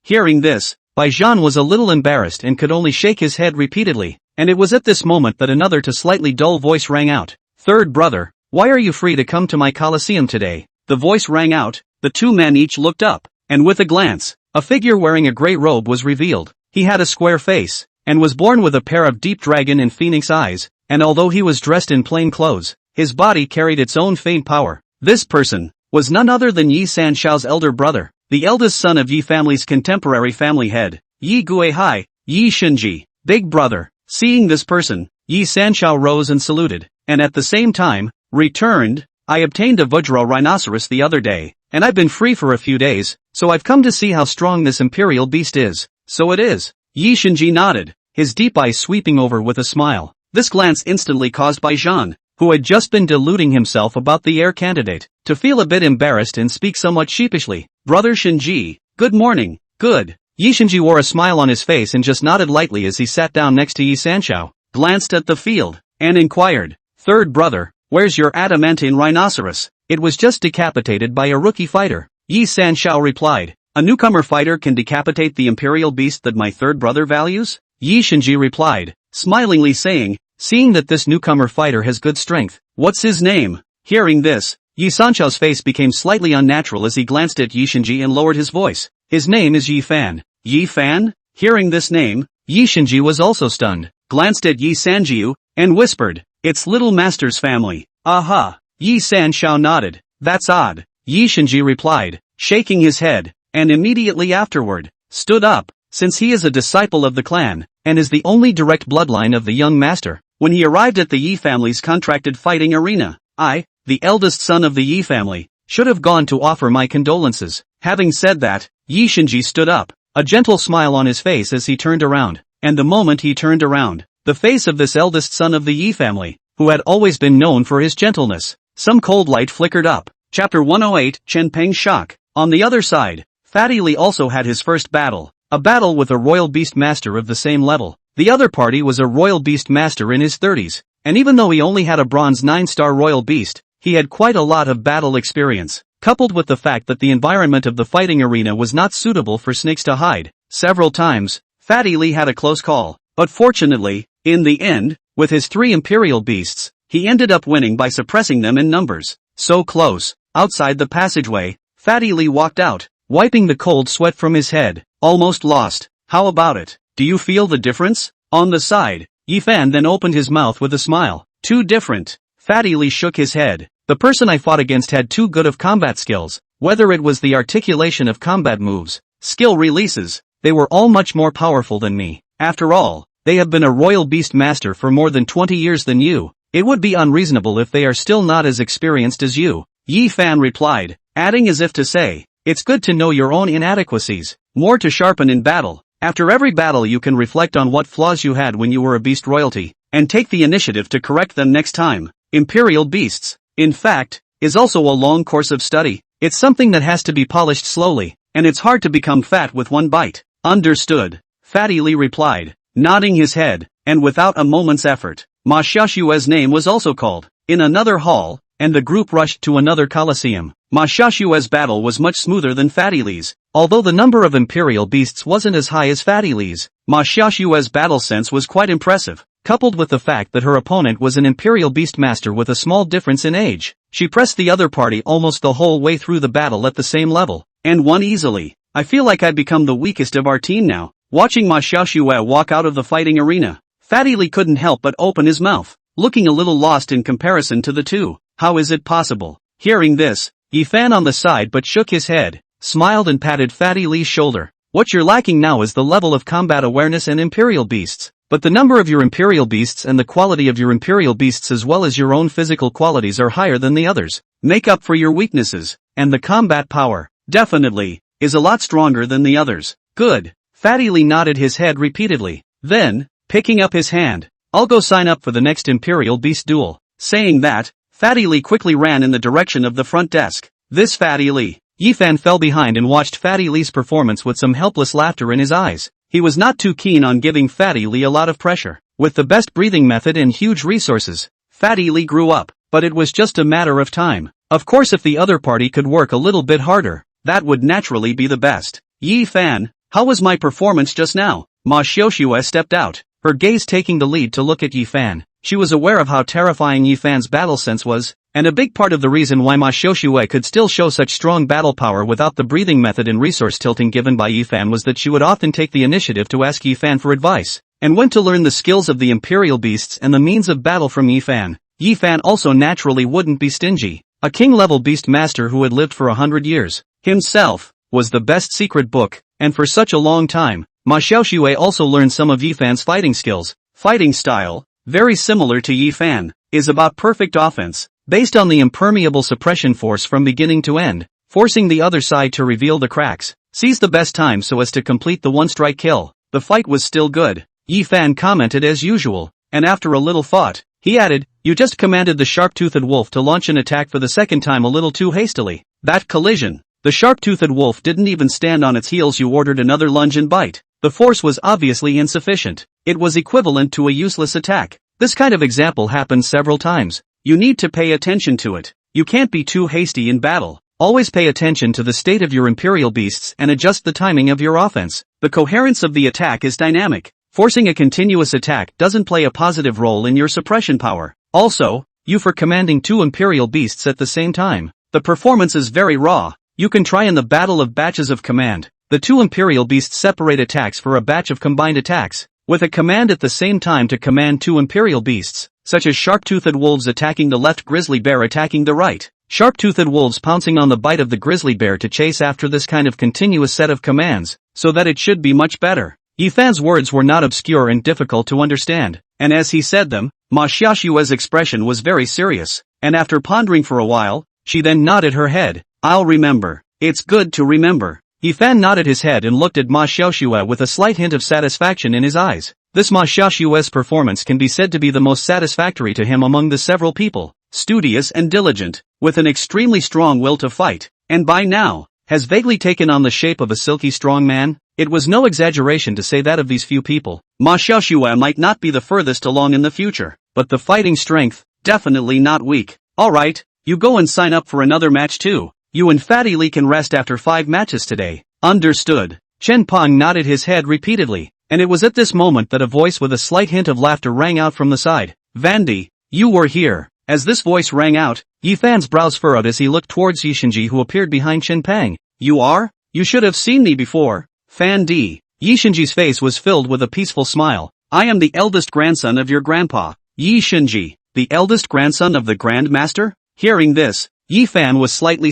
Hearing this, Bai Zhan was a little embarrassed and could only shake his head repeatedly, and it was at this moment that another to slightly dull voice rang out. Third brother, why are you free to come to my Colosseum today? The voice rang out, the two men each looked up, and with a glance, a figure wearing a grey robe was revealed. He had a square face, and was born with a pair of deep dragon and phoenix eyes, and although he was dressed in plain clothes, his body carried its own faint power. This person was none other than Yi Sanxiao's elder brother, the eldest son of Yi family's contemporary family head, Yi Guihai, Yi Shenji. Big brother. Seeing this person, Yi Sanxiao rose and saluted, and at the same time, returned, I obtained a Vajra rhinoceros the other day, and I've been free for a few days, so I've come to see how strong this imperial beast is. So it is. Yi Shenji nodded, his deep eyes sweeping over with a smile. This glance instantly caused Bai Zhan, who had just been deluding himself about the heir candidate, to feel a bit embarrassed and speak somewhat sheepishly. Brother Shenji, good morning. Good. Yi Shenji wore a smile on his face and just nodded lightly as he sat down next to Yi Sanxiao, glanced at the field, and inquired, third brother, where's your adamantine rhinoceros? It was just decapitated by a rookie fighter. Yi Sanxiao replied, a newcomer fighter can decapitate the imperial beast that my third brother values? Yi Shenji replied, smilingly saying, seeing that this newcomer fighter has good strength, what's his name? Hearing this, Yi Sanxiao's face became slightly unnatural as he glanced at Yi Shenji and lowered his voice. His name is Yi Fan. Yi Fan? Hearing this name, Yi Shenji was also stunned, glanced at Yi Sanjiu, and whispered, it's little master's family. Aha! Yi Sanxiao nodded, that's odd. Yi Shenji replied, shaking his head, and immediately afterward, stood up, since he is a disciple of the clan, and is the only direct bloodline of the young master. When he arrived at the Yi family's contracted fighting arena, I, the eldest son of the Yi family, should have gone to offer my condolences. Having said that, Yi Shenji stood up, a gentle smile on his face as he turned around, and the moment he turned around, the face of this eldest son of the Yi family, who had always been known for his gentleness, some cold light flickered up. Chapter 108, Chen Peng's shock. On the other side, Fatty Li also had his first battle, a battle with a royal beast master of the same level. The other party was a royal beast master in his 30s, and even though he only had a bronze 9-star royal beast, he had quite a lot of battle experience, coupled with the fact that the environment of the fighting arena was not suitable for snakes to hide. Several times, Fatty Li had a close call, but fortunately, in the end, with his 3 imperial beasts, he ended up winning by suppressing them in numbers. So close. Outside the passageway, Fatty Li walked out, wiping the cold sweat from his head. Almost lost. How about it? Do you feel the difference? On the side, Yi Fan then opened his mouth with a smile. Too different. Fatty Li shook his head. The person I fought against had too good of combat skills. Whether it was the articulation of combat moves, skill releases, they were all much more powerful than me. After all, they have been a royal beast master for more than 20 years than you. It would be unreasonable if they are still not as experienced as you. Yi Fan replied, adding as if to say, it's good to know your own inadequacies, more to sharpen in battle. After every battle you can reflect on what flaws you had when you were a beast royalty, and take the initiative to correct them next time. Imperial beasts, in fact, is also a long course of study. It's something that has to be polished slowly, and it's hard to become fat with one bite. Understood, Fatty Li replied, nodding his head, and without a moment's effort. Ma Xiaoxue's name was also called. In another hall, and the group rushed to another coliseum. Ma Xiaoxue's battle was much smoother than Fatty Li's. Although the number of imperial beasts wasn't as high as Fatty Li's, Ma Xiaoxue's battle sense was quite impressive, coupled with the fact that her opponent was an imperial beast master with a small difference in age. She pressed the other party almost the whole way through the battle at the same level, and won easily. I feel like I'd become the weakest of our team now. Watching Ma Xiaoxue walk out of the fighting arena, Fatty Li couldn't help but open his mouth, looking a little lost in comparison to the two. How is it possible? Hearing this, Yifan on the side but shook his head, smiled and patted Fatty Li's shoulder. What you're lacking now is the level of combat awareness and imperial beasts. But the number of your imperial beasts and the quality of your imperial beasts as well as your own physical qualities are higher than the others. Make up for your weaknesses, and the combat power, definitely, is a lot stronger than the others. Good. Fatty Li nodded his head repeatedly. Then, picking up his hand, I'll go sign up for the next imperial beast duel. Saying that, Fatty Li quickly ran in the direction of the front desk. This Fatty Li. Yifan fell behind and watched Fatty Li's performance with some helpless laughter in his eyes. He was not too keen on giving Fatty Li a lot of pressure. With the best breathing method and huge resources, Fatty Li grew up, but it was just a matter of time. Of course, if the other party could work a little bit harder, that would naturally be the best. Yifan, how was my performance just now? Ma Xiaoxue stepped out, her gaze taking the lead to look at Yifan. She was aware of how terrifying Yifan's battle sense was, and a big part of the reason why Ma Xiaoxue could still show such strong battle power without the breathing method and resource tilting given by Yifan was that she would often take the initiative to ask Yifan for advice, and went to learn the skills of the imperial beasts and the means of battle from Yifan. Yifan also naturally wouldn't be stingy. A king-level beast master who had lived for 100 years, himself, was the best secret book, and for such a long time. Ma Xiaoxue also learned some of Yifan's fighting skills. Fighting style, very similar to Yifan, is about perfect offense, based on the impermeable suppression force from beginning to end, forcing the other side to reveal the cracks. Seize the best time so as to complete the one-strike kill. The fight was still good, Yifan commented as usual, and after a little thought, he added, you just commanded the sharp-toothed wolf to launch an attack for the second time a little too hastily. That collision. The sharp-toothed wolf didn't even stand on its heels. You ordered another lunge and bite. The force was obviously insufficient. It was equivalent to a useless attack. This kind of example happens several times. You need to pay attention to it. You can't be too hasty in battle. Always pay attention to the state of your imperial beasts and adjust the timing of your offense. The coherence of the attack is dynamic. Forcing a continuous attack doesn't play a positive role in your suppression power. Also, you for commanding two imperial beasts at the same time. The performance is very raw. You can try in the battle of batches of command. The two imperial beasts separate attacks for a batch of combined attacks, with a command at the same time to command two imperial beasts, such as sharp-toothed wolves attacking the left, grizzly bear attacking the right. Sharp-toothed wolves pouncing on the bite of the grizzly bear to chase after this kind of continuous set of commands, so that it should be much better. Yifan's words were not obscure and difficult to understand, and as he said them, Ma Xiaoxue's expression was very serious, and after pondering for a while, she then nodded her head. I'll remember. It's good to remember. Yifan nodded his head and looked at Ma Xiaoxue with a slight hint of satisfaction in his eyes. This Ma Xiaoxue's performance can be said to be the most satisfactory to him among the several people. Studious and diligent, with an extremely strong will to fight, and by now, has vaguely taken on the shape of a silky strong man. It was no exaggeration to say that of these few people. Ma Xiaoxue might not be the furthest along in the future, but the fighting strength, definitely not weak. Alright, you go and sign up for another match too. You and Fatty Li can rest after 5 matches today. Understood. Chen Peng nodded his head repeatedly, and it was at this moment that a voice with a slight hint of laughter rang out from the side. Vandy, you were here. As this voice rang out, Yifan's brows furrowed as he looked towards Yishinji who appeared behind Chen Peng. You are? You should have seen me before. Fan D. Yishinji's face was filled with a peaceful smile. I am the eldest grandson of your grandpa. Yishinji, the eldest grandson of the Grand Master? Hearing this, Yifan was slightly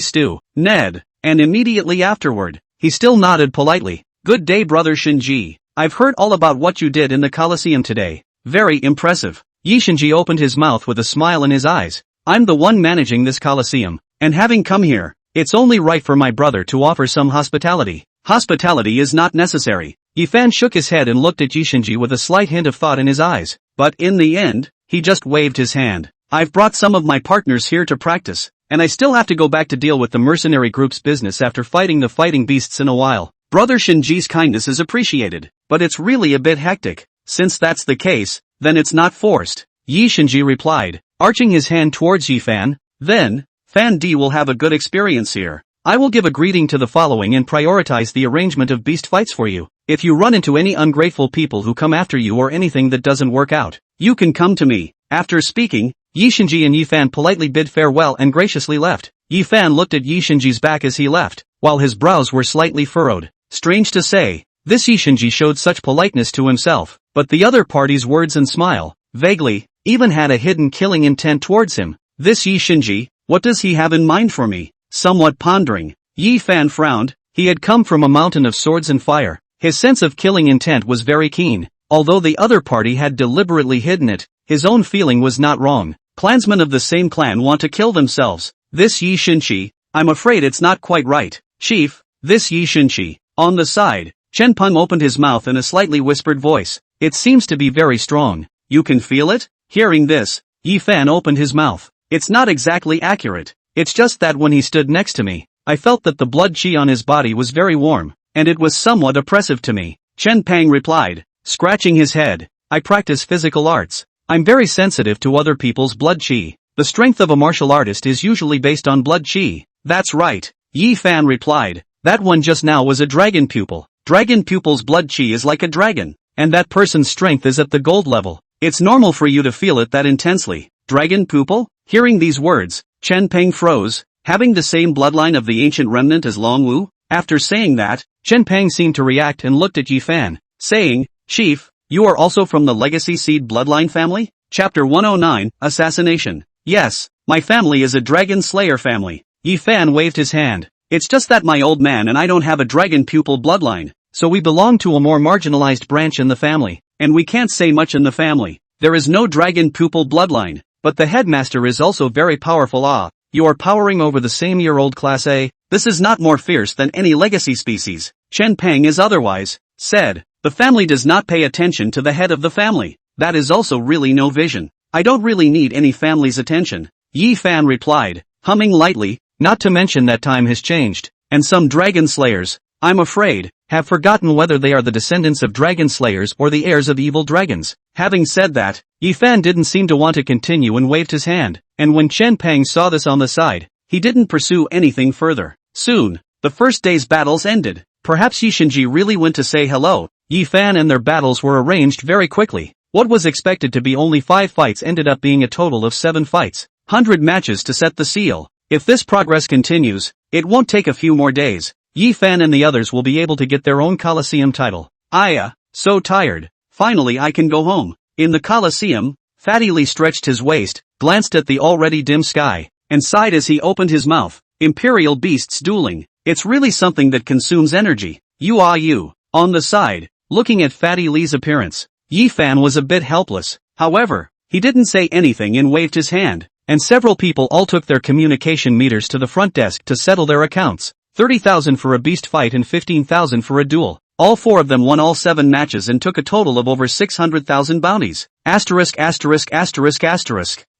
Ned, and immediately afterward, he still nodded politely. Good day, brother Shinji. I've heard all about what you did in the Colosseum today. Very impressive. Yishinji opened his mouth with a smile in his eyes. I'm the one managing this Colosseum, and having come here, it's only right for my brother to offer some hospitality. Hospitality is not necessary. Yifan shook his head and looked at Yishinji with a slight hint of thought in his eyes, but in the end, he just waved his hand. I've brought some of my partners here to practice, and I still have to go back to deal with the mercenary group's business after fighting the fighting beasts in a while. Brother Shinji's kindness is appreciated, but it's really a bit hectic. Since that's the case, then it's not forced. Yi Shinji replied, arching his hand towards Yi Fan. Then, Fan D will have a good experience here. I will give a greeting to the following and prioritize the arrangement of beast fights for you. If you run into any ungrateful people who come after you or anything that doesn't work out, you can come to me. After speaking, Yi Shinji and Yi Fan politely bid farewell and graciously left. Yi Fan looked at Yi Shinji's back as he left, while his brows were slightly furrowed. Strange to say, this Yi Shinji showed such politeness to himself, but the other party's words and smile, vaguely, even had a hidden killing intent towards him. This Yi Shinji, what does he have in mind for me? Somewhat pondering, Yi Fan frowned. He had come from a mountain of swords and fire. His sense of killing intent was very keen. Although the other party had deliberately hidden it, his own feeling was not wrong. Clansmen of the same clan want to kill themselves. This Yi Shinji, I'm afraid it's not quite right. Chief, this Yi Shinji. On the side, Chen Peng opened his mouth in a slightly whispered voice. It seems to be very strong. You can feel it? Hearing this, Yi Fan opened his mouth. It's not exactly accurate. It's just that when he stood next to me, I felt that the blood chi on his body was very warm, and it was somewhat oppressive to me. Chen Peng replied, scratching his head. I practice physical arts. I'm very sensitive to other people's blood chi. The strength of a martial artist is usually based on blood chi. That's right, Yi Fan replied. That one just now was a dragon pupil. Dragon pupil's blood chi is like a dragon, and that person's strength is at the gold level. It's normal for you to feel it that intensely. Dragon pupil? Hearing these words, Chen Peng froze, having the same bloodline of the ancient remnant as Long Wu. After saying that, Chen Peng seemed to react and looked at Yi Fan, saying, Chief, you are also from the Legacy Seed bloodline family? Chapter 109, Assassination. Yes, my family is a dragon slayer family. Yi Fan waved his hand. It's just that my old man and I don't have a dragon pupil bloodline, so we belong to a more marginalized branch in the family, and we can't say much in the family. There is no dragon pupil bloodline, but the headmaster is also very powerful. You are powering over the same year-old class A. This is not more fierce than any legacy species. Chen Peng is otherwise, said. The family does not pay attention to the head of the family. That is also really no vision. I don't really need any family's attention. Yi Fan replied, humming lightly, not to mention that time has changed, and some dragon slayers, I'm afraid, have forgotten whether they are the descendants of dragon slayers or the heirs of evil dragons. Having said that, Yi Fan didn't seem to want to continue and waved his hand, and when Chen Peng saw this on the side, he didn't pursue anything further. Soon, the first day's battles ended. Perhaps Yi Shinji really went to say hello. Yi Fan and their battles were arranged very quickly. What was expected to be only 5 fights ended up being a total of 7 fights. 100 matches to set the seal. If this progress continues, it won't take a few more days. Yi Fan and the others will be able to get their own Colosseum title. So tired. Finally I can go home. In the Colosseum, Fatty Lee stretched his waist, glanced at the already dim sky, and sighed as he opened his mouth. Imperial beasts dueling. It's really something that consumes energy. You. On the side, looking at Fatty Lee's appearance, Yi Fan was a bit helpless. However, he didn't say anything and waved his hand, and several people all took their communication meters to the front desk to settle their accounts. 30,000 for a beast fight and 15,000 for a duel. All 4 of them won all 7 matches and took a total of over 600,000 bounties. Asterisk.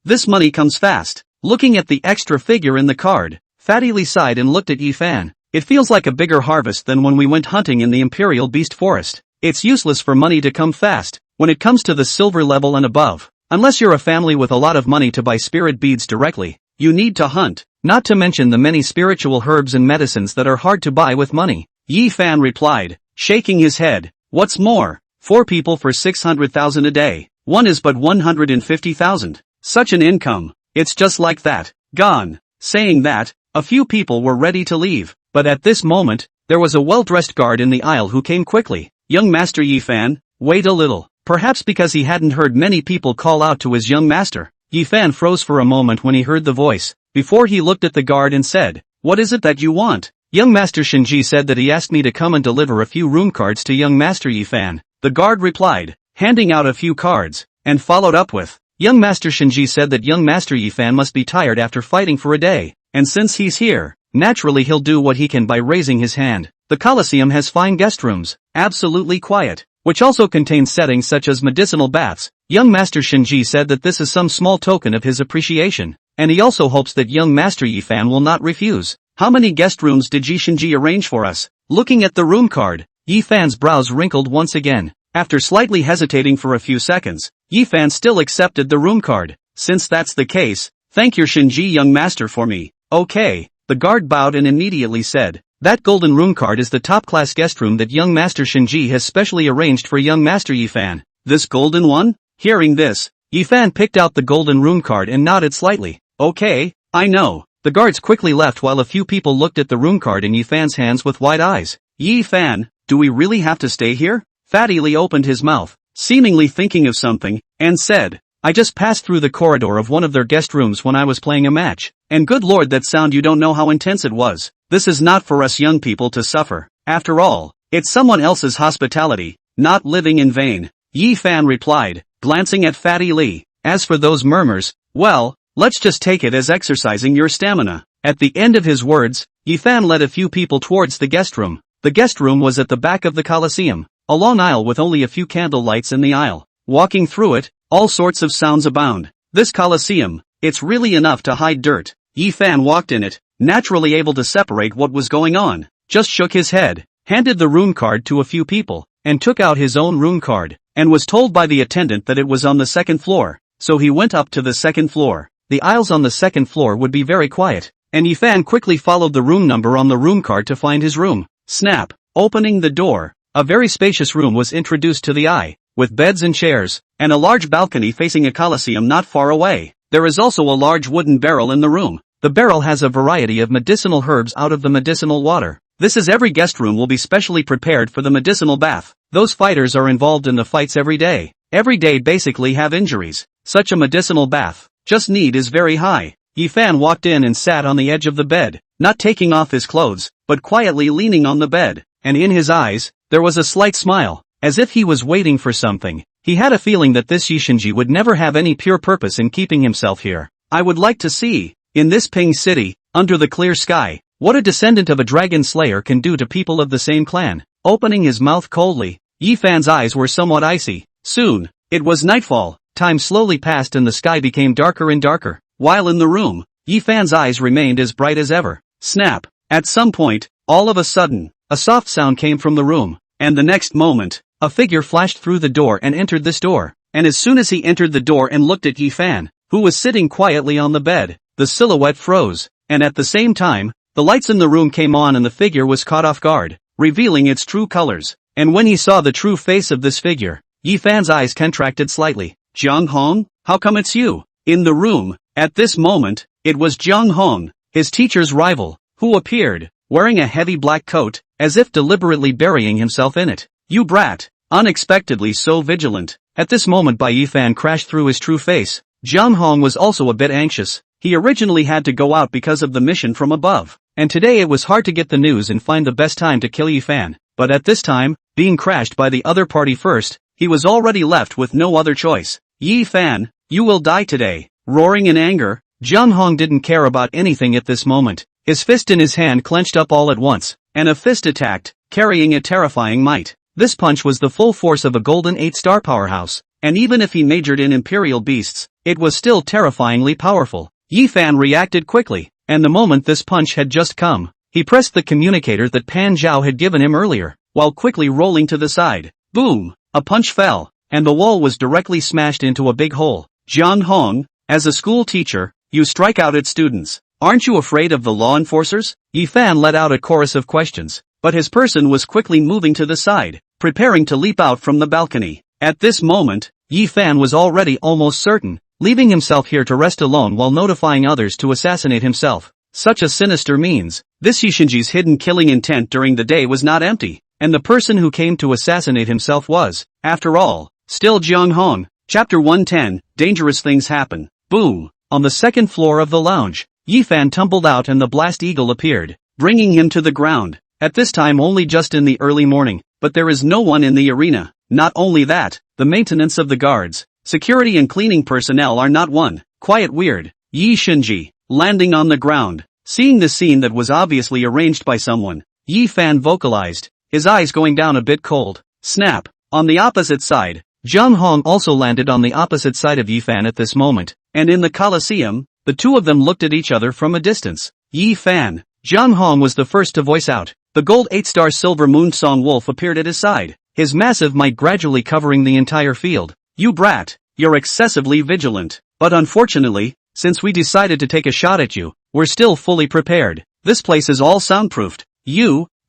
This money comes fast. Looking at the extra figure in the card, Fatty Lee sighed and looked at Yi Fan. It feels like a bigger harvest than when we went hunting in the Imperial Beast Forest. It's useless for money to come fast, when it comes to the silver level and above. Unless you're a family with a lot of money to buy spirit beads directly, you need to hunt, not to mention the many spiritual herbs and medicines that are hard to buy with money. Yi Fan replied, shaking his head. What's more, 4 people for 600,000 a day. 1 is but 150,000. Such an income. It's just like that. Gone. Saying that, a few people were ready to leave, but at this moment, there was a well-dressed guard in the aisle who came quickly. Young Master Yi Fan, wait a little. Perhaps because he hadn't heard many people call out to his young master, Yi Fan froze for a moment when he heard the voice, before he looked at the guard and said, what is it that you want? Young Master Shinji said that he asked me to come and deliver a few rune cards to young Master Yi Fan. The guard replied, handing out a few cards, and followed up with, young Master Shinji said that young Master Yi Fan must be tired after fighting for a day, and since he's here, naturally he'll do what he can by raising his hand. The Colosseum has fine guest rooms, absolutely quiet, which also contains settings such as medicinal baths. Young Master Shinji said that this is some small token of his appreciation, and he also hopes that young Master Yi Fan will not refuse. How many guest rooms did Yi Shinji arrange for us? Looking at the room card, Yi Fan's brows wrinkled once again. After slightly hesitating for a few seconds, Yifan still accepted the room card. Since that's the case, thank your Shinji young master for me. Okay, the guard bowed and immediately said, that golden room card is the top-class guest room that young master Shinji has specially arranged for young master Yifan. This golden one? Hearing this, Yifan picked out the golden room card and nodded slightly. Okay, I know. The guards quickly left while a few people looked at the room card in Yifan's hands with wide eyes. Yifan, do we really have to stay here? Fatty Lee opened his mouth, seemingly thinking of something, and said, I just passed through the corridor of one of their guest rooms when I was playing a match. And good lord, that sound, you don't know how intense it was. This is not for us young people to suffer. After all, it's someone else's hospitality, not living in vain. Yifan replied, glancing at Fatty Lee. As for those murmurs, well, let's just take it as exercising your stamina. At the end of his words, Yifan led a few people towards the guest room. The guest room was at the back of the Colosseum, a long aisle with only a few candle lights in the aisle. Walking through it, all sorts of sounds abound. This Colosseum, it's really enough to hide dirt. Yifan walked in it, naturally able to separate what was going on, just shook his head, handed the room card to a few people, and took out his own room card, and was told by the attendant that it was on the second floor, so he went up to the second floor. The aisles on the second floor would be very quiet, and Yifan quickly followed the room number on the room card to find his room. Snap! Opening the door, a very spacious room was introduced to the eye, with beds and chairs, and a large balcony facing a Colosseum not far away. There is also a large wooden barrel in the room. The barrel has a variety of medicinal herbs out of the medicinal water. This is every guest room will be specially prepared for the medicinal bath. Those fighters are involved in the fights every day. Every day basically have injuries. Such a medicinal bath, just need is very high. Yifan walked in and sat on the edge of the bed, not taking off his clothes, but quietly leaning on the bed, and in his eyes, there was a slight smile, as if he was waiting for something. He had a feeling that this Yishinji would never have any pure purpose in keeping himself here. I would like to see, in this Ping city, under the clear sky, what a descendant of a dragon slayer can do to people of the same clan. Opening his mouth coldly, Yifan's eyes were somewhat icy. Soon, it was nightfall. Time slowly passed and the sky became darker and darker. While in the room, Yifan's eyes remained as bright as ever. Snap! At some point, all of a sudden, a soft sound came from the room, and the next moment, a figure flashed through the door and entered this door. And as soon as he entered the door and looked at Yifan, who was sitting quietly on the bed, the silhouette froze, and at the same time, the lights in the room came on and the figure was caught off guard, revealing its true colors. And when he saw the true face of this figure, Yifan's eyes contracted slightly. Jiang Hong, how come it's you? In the room, at this moment, it was Jiang Hong, his teacher's rival, who appeared, wearing a heavy black coat, as if deliberately burying himself in it. You brat! Unexpectedly so vigilant. At this moment Yifan crashed through his true face. Jiang Hong was also a bit anxious. He originally had to go out because of the mission from above, and today it was hard to get the news and find the best time to kill Yifan. But at this time, being crashed by the other party first, he was already left with no other choice. Yifan, you will die today. Roaring in anger, Jiang Hong didn't care about anything at this moment. His fist in his hand clenched up all at once, and a fist attacked, carrying a terrifying might. This punch was the full force of a golden 8-star powerhouse, and even if he majored in imperial beasts, it was still terrifyingly powerful. Yifan reacted quickly, and the moment this punch had just come, he pressed the communicator that Pan Zhao had given him earlier, while quickly rolling to the side. Boom! A punch fell, and the wall was directly smashed into a big hole. Jiang Hong, as a school teacher, you strike out at students. Aren't you afraid of the law enforcers? Yifan let out a chorus of questions, but his person was quickly moving to the side, preparing to leap out from the balcony. At this moment, Yifan was already almost certain, leaving himself here to rest alone while notifying others to assassinate himself. Such a sinister means. This Yishinji's hidden killing intent during the day was not empty, and the person who came to assassinate himself was, after all, still Jiang Hong. Chapter 110, Dangerous Things Happen. Boom! On the second floor of the lounge, Yifan tumbled out and the blast eagle appeared, bringing him to the ground. At this time only just in the early morning, but there is no one in the arena. Not only that, the maintenance of the guards, security and cleaning personnel are not one. Quiet weird. Yishinji, landing on the ground. Seeing the scene that was obviously arranged by someone, Yifan vocalized, his eyes going down a bit cold. Snap! On the opposite side, Jiang Hong also landed on the opposite side of Yifan at this moment, and in the Colosseum, the two of them looked at each other from a distance. Yifan. Jiang Hong was the first to voice out. The gold 8-star silver moon song wolf appeared at his side, his massive might gradually covering the entire field. You brat! you're excessively vigilant. But unfortunately, since we decided to take a shot at you, we're still fully prepared. This place is all soundproofed.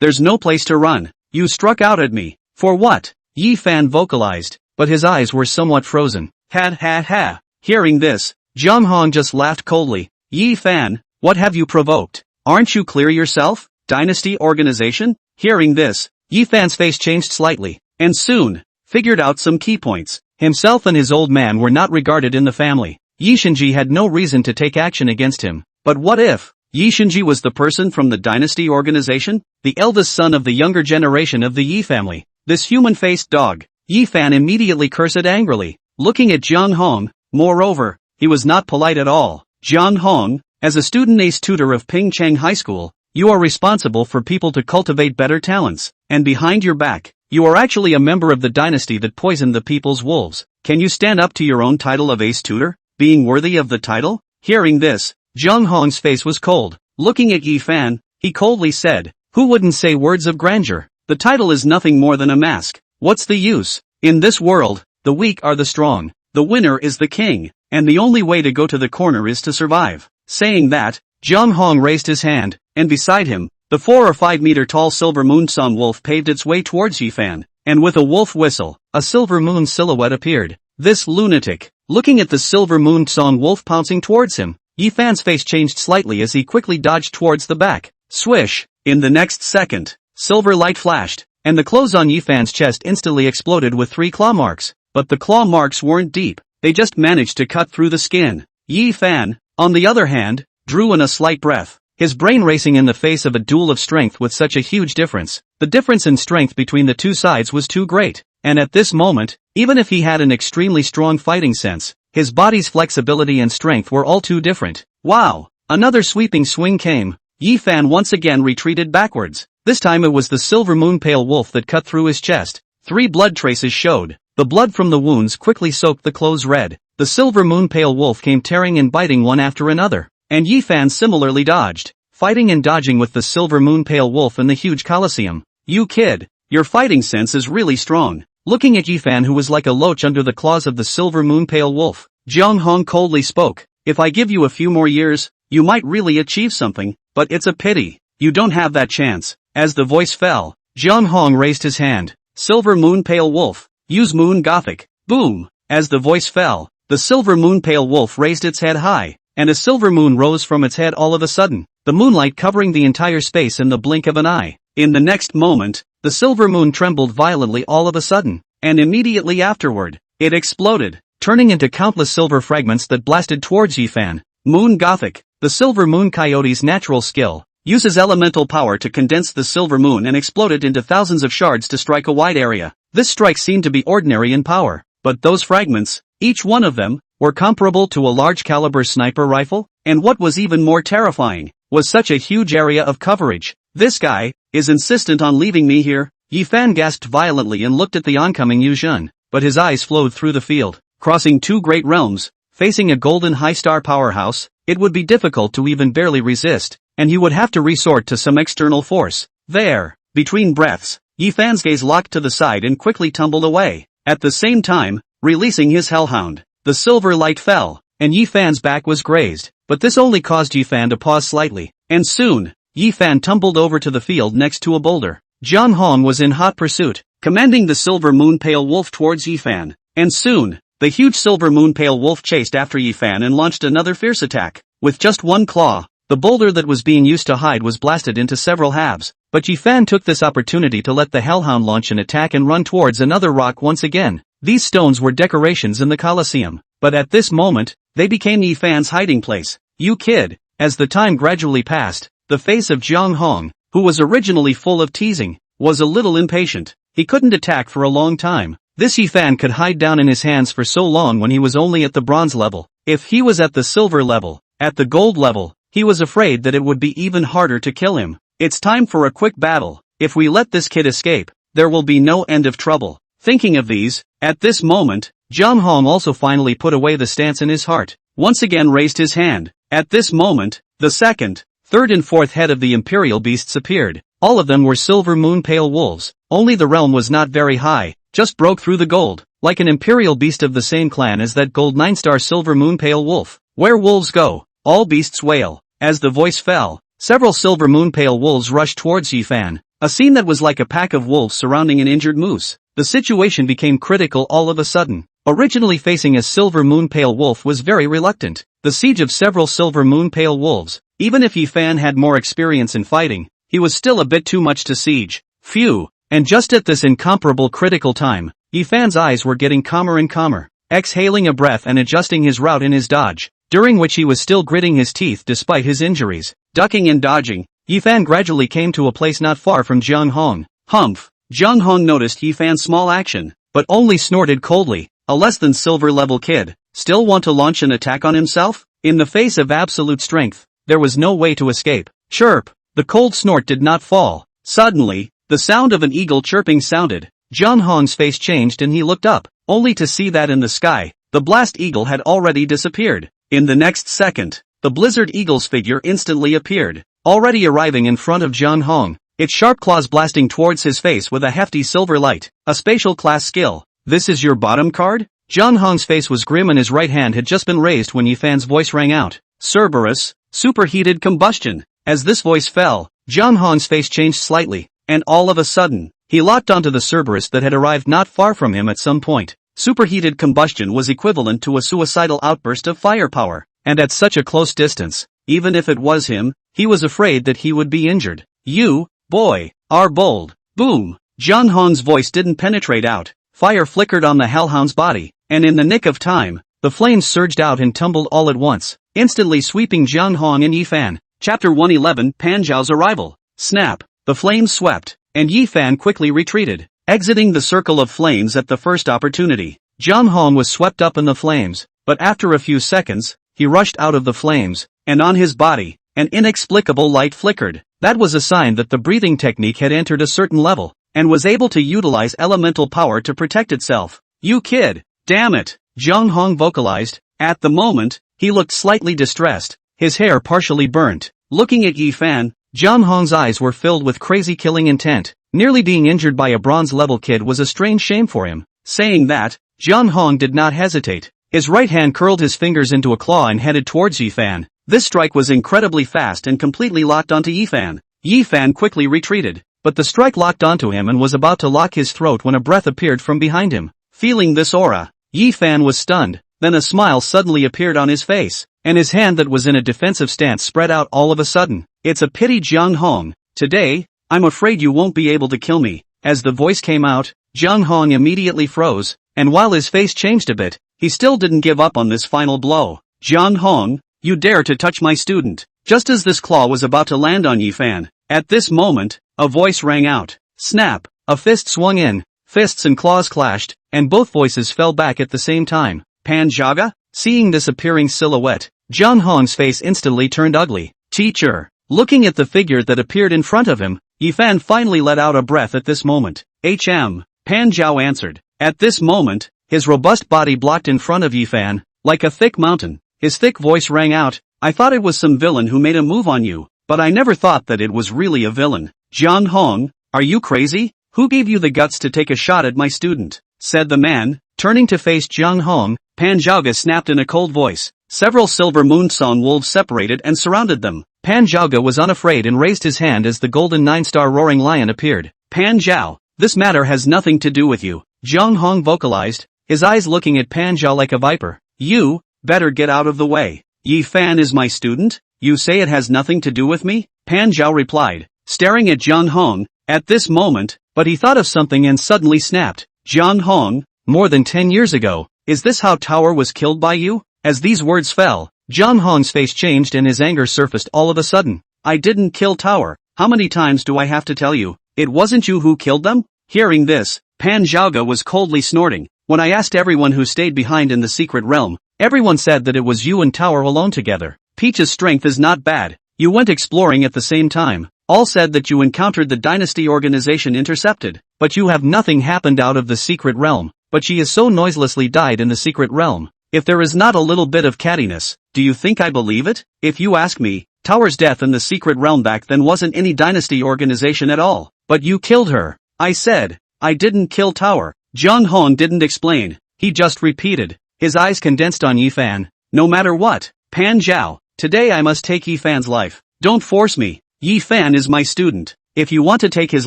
There's no place to run. You struck out at me. For what? Yi Fan vocalized, but his eyes were somewhat frozen. Ha ha ha. Hearing this, Jung Hong just laughed coldly. Yi Fan, what have you provoked? Aren't you clear yourself? Dynasty organization? Hearing this, Yi Fan's face changed slightly, and soon figured out some key points. Himself and his old man were not regarded in the family. Yi Shinji had no reason to take action against him. But what if Yi Shinji was the person from the dynasty organization? The eldest son of the younger generation of the Yi family. This human-faced dog. Yi Fan immediately cursed angrily, looking at Jung Hong. Moreover, he was not polite at all. Jung Hong, as a student ace tutor of Pingcheng High School, you are responsible for people to cultivate better talents, and behind your back, you are actually a member of the dynasty that poisoned the people's wolves. Can you stand up to your own title of ace tutor, being worthy of the title? Hearing this, Jung Hong's face was cold. Looking at Yi Fan, he coldly said, who wouldn't say words of grandeur? The title is nothing more than a mask. What's the use? In this world, the weak are the strong. The winner is the king, and the only way to go to the corner is to survive. Saying that, Jung Hong raised his hand, and beside him, the 4 or 5 meter tall silver moon sun wolf paved its way towards Yi Fan, and with a wolf whistle, a silver moon silhouette appeared. This lunatic. Looking at the silver moon song wolf pouncing towards him, Yi Fan's face changed slightly as he quickly dodged towards the back. Swish! In the next second, silver light flashed, and the clothes on Yi Fan's chest instantly exploded with 3 claw marks. But the claw marks weren't deep, they just managed to cut through the skin. Yi Fan, on the other hand, drew in a slight breath, his brain racing in the face of a duel of strength with such a huge difference. The difference in strength between the two sides was too great, and at this moment, even if he had an extremely strong fighting sense, his body's flexibility and strength were all too different. Wow! Another sweeping swing came. Yi Fan once again retreated backwards. This time it was the silver moon pale wolf that cut through his chest. 3 blood traces showed. The blood from the wounds quickly soaked the clothes red. The silver moon pale wolf came tearing and biting one after another, and Yi Fan similarly dodged, fighting and dodging with the silver moon pale wolf in the huge coliseum. You kid, your fighting sense is really strong. Looking at Yi Fan, who was like a loach under the claws of the silver moon pale wolf, Jung Hong coldly spoke. If I give you a few more years, you might really achieve something, but it's a pity. You don't have that chance. As the voice fell, Jung Hong raised his hand. Silver moon pale wolf. Use moon gothic. Boom! As the voice fell, the silver moon pale wolf raised its head high, and a silver moon rose from its head all of a sudden, the moonlight covering the entire space in the blink of an eye. In the next moment, the silver moon trembled violently all of a sudden, and immediately afterward, it exploded, turning into countless silver fragments that blasted towards Yi Fan. Moon gothic. The silver moon coyote's natural skill uses elemental power to condense the silver moon and explode it into thousands of shards to strike a wide area. This strike seemed to be ordinary in power, but those fragments, each one of them, were comparable to a large caliber sniper rifle, and what was even more terrifying, was such a huge area of coverage. This guy is insistent on leaving me here. Yi Fan gasped violently and looked at the oncoming Yu Jun, but his eyes flowed through the field, crossing 2 great realms, facing a golden high-star powerhouse. It would be difficult to even barely resist, and he would have to resort to some external force. There, between breaths, Yi Fan's gaze locked to the side and quickly tumbled away. At the same time, releasing his hellhound, the silver light fell, and Yi Fan's back was grazed, but this only caused Yi Fan to pause slightly, and soon, Yi Fan tumbled over to the field next to a boulder. Jung Hong was in hot pursuit, commanding the silver moon pale wolf towards Yi Fan, and soon, the huge silver moon pale wolf chased after Yi Fan and launched another fierce attack. With just one claw, the boulder that was being used to hide was blasted into several halves, but Yi Fan took this opportunity to let the hellhound launch an attack and run towards another rock once again. These stones were decorations in the Colosseum, but at this moment, they became Yi Fan's hiding place. You kid. As the time gradually passed, the face of Jung Hong, who was originally full of teasing, was a little impatient. He couldn't attack for a long time. This Yi Fan could hide down in his hands for so long when he was only at the bronze level. If he was at the silver level, at the gold level, he was afraid that it would be even harder to kill him. It's time for a quick battle. If we let this kid escape, there will be no end of trouble. Thinking of these, at this moment, Jung Hong also finally put away the stance in his heart, once again raised his hand. At this moment, the 2nd, 3rd and 4th head of the imperial beasts appeared. All of them were silver moon pale wolves. Only the realm was not very high, just broke through the gold, like an imperial beast of the same clan as that gold 9-star silver moon pale wolf. Where wolves go, all beasts wail. As the voice fell, several silver moon pale wolves rushed towards Yifan, a scene that was like a pack of wolves surrounding an injured moose. The situation became critical all of a sudden. Originally facing a silver moon pale wolf was very reluctant. The siege of several silver moon pale wolves, even if Yifan had more experience in fighting, he was still a bit too much to siege. Phew. And just at this incomparable critical time, Yifan's eyes were getting calmer and calmer, exhaling a breath and adjusting his route in his dodge, during which he was still gritting his teeth despite his injuries. Ducking and dodging, Yifan gradually came to a place not far from Jiang Hong. Humph! Jiang Hong noticed Yifan's small action, but only snorted coldly. A less than silver level kid, still want to launch an attack on himself? In the face of absolute strength, there was no way to escape. Chirp! The cold snort did not fall. Suddenly, the sound of an eagle chirping sounded. Jiang Hong's face changed and he looked up, only to see that in the sky, the blast eagle had already disappeared. In the next second, the blizzard eagle's figure instantly appeared, already arriving in front of Jiang Hong, its sharp claws blasting towards his face with a hefty silver light. A spatial class skill. This is your bottom card? Jiang Hong's face was grim and his right hand had just been raised when Yifan's voice rang out. Cerberus, superheated combustion. As this voice fell, Jiang Hong's face changed slightly, and all of a sudden, he locked onto the Cerberus that had arrived not far from him at some point. Superheated combustion was equivalent to a suicidal outburst of firepower, and at such a close distance, even if it was him, he was afraid that he would be injured. You, boy, are bold. Boom! Jiang Hong's voice didn't penetrate out. Fire flickered on the hellhound's body, and in the nick of time, the flames surged out and tumbled all at once, instantly sweeping Jiang Hong and Yifan. Chapter 111 Pan Zhao's arrival. Snap! The flames swept, and Yifan quickly retreated, exiting the circle of flames at the first opportunity. Jiang Hong was swept up in the flames, but after a few seconds, he rushed out of the flames, and on his body, an inexplicable light flickered. That was a sign that the breathing technique had entered a certain level, and was able to utilize elemental power to protect itself. You kid! Damn it! Jiang Hong vocalized. At the moment, he looked slightly distressed, his hair partially burnt. Looking at Yifan, Jiang Hong's eyes were filled with crazy killing intent. Nearly being injured by a bronze-level kid was a strange shame for him. Saying that, Jiang Hong did not hesitate. His right hand curled his fingers into a claw and headed towards Yifan. This strike was incredibly fast and completely locked onto Yifan. Yifan quickly retreated, but the strike locked onto him and was about to lock his throat when a breath appeared from behind him. Feeling this aura, Yifan was stunned. Then a smile suddenly appeared on his face, and his hand that was in a defensive stance spread out all of a sudden. It's a pity, Jiang Hong. Today, I'm afraid you won't be able to kill me. As the voice came out, Jiang Hong immediately froze, and while his face changed a bit, he still didn't give up on this final blow. Jiang Hong, you dare to touch my student. Just as this claw was about to land on Yifan, at this moment, a voice rang out. Snap! A fist swung in, fists and claws clashed, and both voices fell back at the same time. Pan Zhaga? Seeing this appearing silhouette, Jiang Hong's face instantly turned ugly. Teacher! Looking at the figure that appeared in front of him, Yifan finally let out a breath at this moment. Pan Zhao answered. At this moment, his robust body blocked in front of Yifan, like a thick mountain. His thick voice rang out. I thought it was some villain who made a move on you, but I never thought that it was really a villain. Jiang Hong, are you crazy? Who gave you the guts to take a shot at my student? Said the man, turning to face Jiang Hong. Pan Zhaoga snapped in a cold voice. Several silver moonsong wolves separated and surrounded them. Pan Zhaoga was unafraid and raised his hand as the golden 9-star roaring lion appeared. Pan Zhao, this matter has nothing to do with you, Jiang Hong vocalized, his eyes looking at Pan Zhao like a viper. You, better get out of the way. Yifan is my student? You say it has nothing to do with me? Pan Zhao replied, staring at Jiang Hong. At this moment, but he thought of something and suddenly snapped. Jiang Hong, more than 10 years ago, is this how Tower was killed by you? As these words fell, Jiang Hong's face changed and his anger surfaced all of a sudden. I didn't kill Tower. How many times do I have to tell you? It wasn't you who killed them? Hearing this, Pan Zhaoga was coldly snorting. When I asked everyone who stayed behind in the secret realm, everyone said that it was you and Tower alone together. Peach's strength is not bad. You went exploring at the same time. All said that you encountered the dynasty organization intercepted, but you have nothing happened out of the secret realm. But she is so noiselessly died in the secret realm. If there is not a little bit of cattiness, do you think I believe it? If you ask me, Tower's death in the secret realm back then wasn't any dynasty organization at all. But you killed her. I said, I didn't kill Tower. Jiang Hong didn't explain, he just repeated. His eyes condensed on Yifan. No matter what, Pan Zhao, today I must take Yifan's life. Don't force me. Yifan is my student. If you want to take his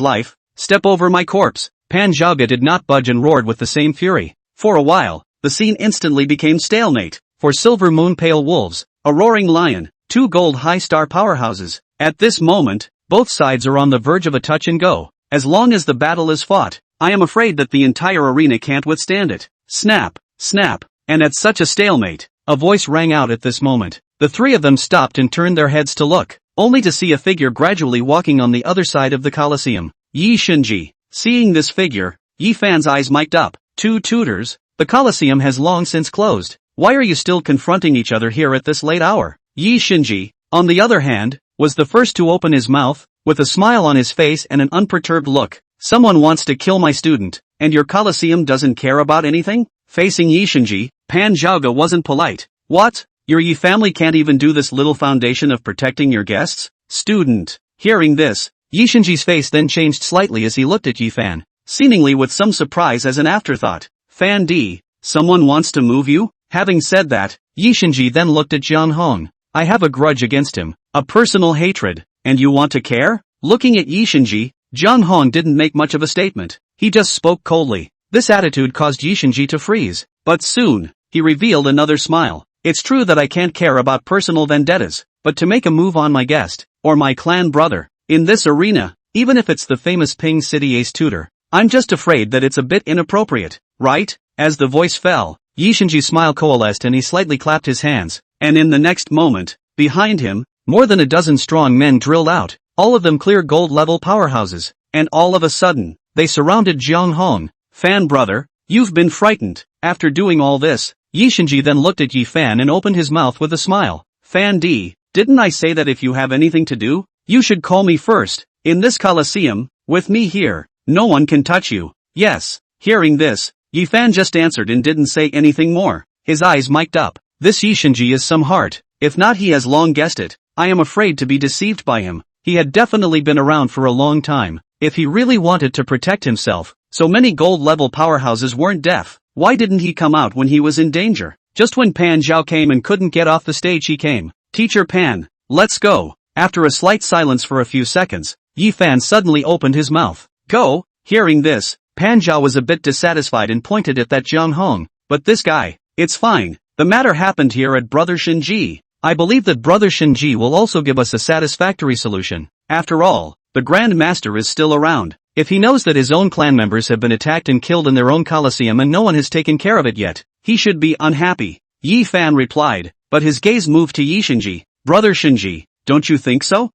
life, step over my corpse. Pan Zhaoge did not budge and roared with the same fury. For a while, the scene instantly became stalemate. For Silver Moon Pale Wolves, a Roaring Lion, 2 Gold High Star powerhouses. At this moment, both sides are on the verge of a touch and go. As long as the battle is fought, I am afraid that the entire arena can't withstand it. Snap, snap, and at such a stalemate, a voice rang out at this moment. The three of them stopped and turned their heads to look, only to see a figure gradually walking on the other side of the Colosseum. Yi Shinji. Seeing this figure, Yifan's eyes mic'd up. 2 tutors, the Colosseum has long since closed. Why are you still confronting each other here at this late hour? Yi Shinji, on the other hand, was the first to open his mouth, with a smile on his face and an unperturbed look. Someone wants to kill my student, and your Colosseum doesn't care about anything? Facing Yi Shinji, Pan Zhaoge wasn't polite. What? Your Yi family can't even do this little foundation of protecting your guests? Student. Hearing this, Yi Shinji's face then changed slightly as he looked at Yifan, seemingly with some surprise as an afterthought. Fan Di, someone wants to move you? Having said that, Yi Shinji then looked at Jiang Hong. I have a grudge against him, a personal hatred, and you want to care? Looking at Yi Shinji, Jiang Hong didn't make much of a statement. He just spoke coldly. This attitude caused Yi Shinji to freeze, but soon, he revealed another smile. It's true that I can't care about personal vendettas, but to make a move on my guest, or my clan brother, in this arena, even if it's the famous Ping City ace tutor, I'm just afraid that it's a bit inappropriate, right? As the voice fell, Yi Shinji's smile coalesced and he slightly clapped his hands, and in the next moment, behind him, more than a dozen strong men drilled out, all of them clear gold-level powerhouses, and all of a sudden, they surrounded Jiang Hong. Fan brother, you've been frightened. After doing all this, Yi Shinji then looked at Yifan and opened his mouth with a smile. Fan Di, didn't I say that if you have anything to do, you should call me first? In this Colosseum, with me here, no one can touch you. Yes. Hearing this, Yifan just answered and didn't say anything more. His eyes mic'd up. This Yi Shinji is some heart. If not, he has long guessed it. I am afraid to be deceived by him. He had definitely been around for a long time. If he really wanted to protect himself, so many gold-level powerhouses weren't deaf. Why didn't he come out when he was in danger? Just when Pan Zhao came and couldn't get off the stage he came. Teacher Pan, let's go. After a slight silence for a few seconds, Yifan suddenly opened his mouth. Go. Hearing this, Pan Zhao was a bit dissatisfied and pointed at that Jiang Hong. But this guy, it's fine. The matter happened here at Brother Shinji. I believe that Brother Shinji will also give us a satisfactory solution. After all, the Grand Master is still around. If he knows that his own clan members have been attacked and killed in their own Colosseum and no one has taken care of it yet, he should be unhappy. Yi Fan replied, but his gaze moved to Yi Shinji. Brother Shinji, don't you think so?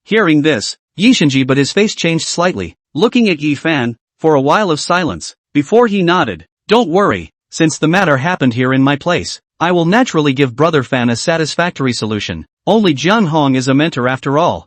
Hearing this, Yi Shinji but his face changed slightly, looking at Yi Fan, for a while of silence, before he nodded. Don't worry, since the matter happened here in my place, I will naturally give Brother Fan a satisfactory solution. Only Jiang Hong is a mentor after all.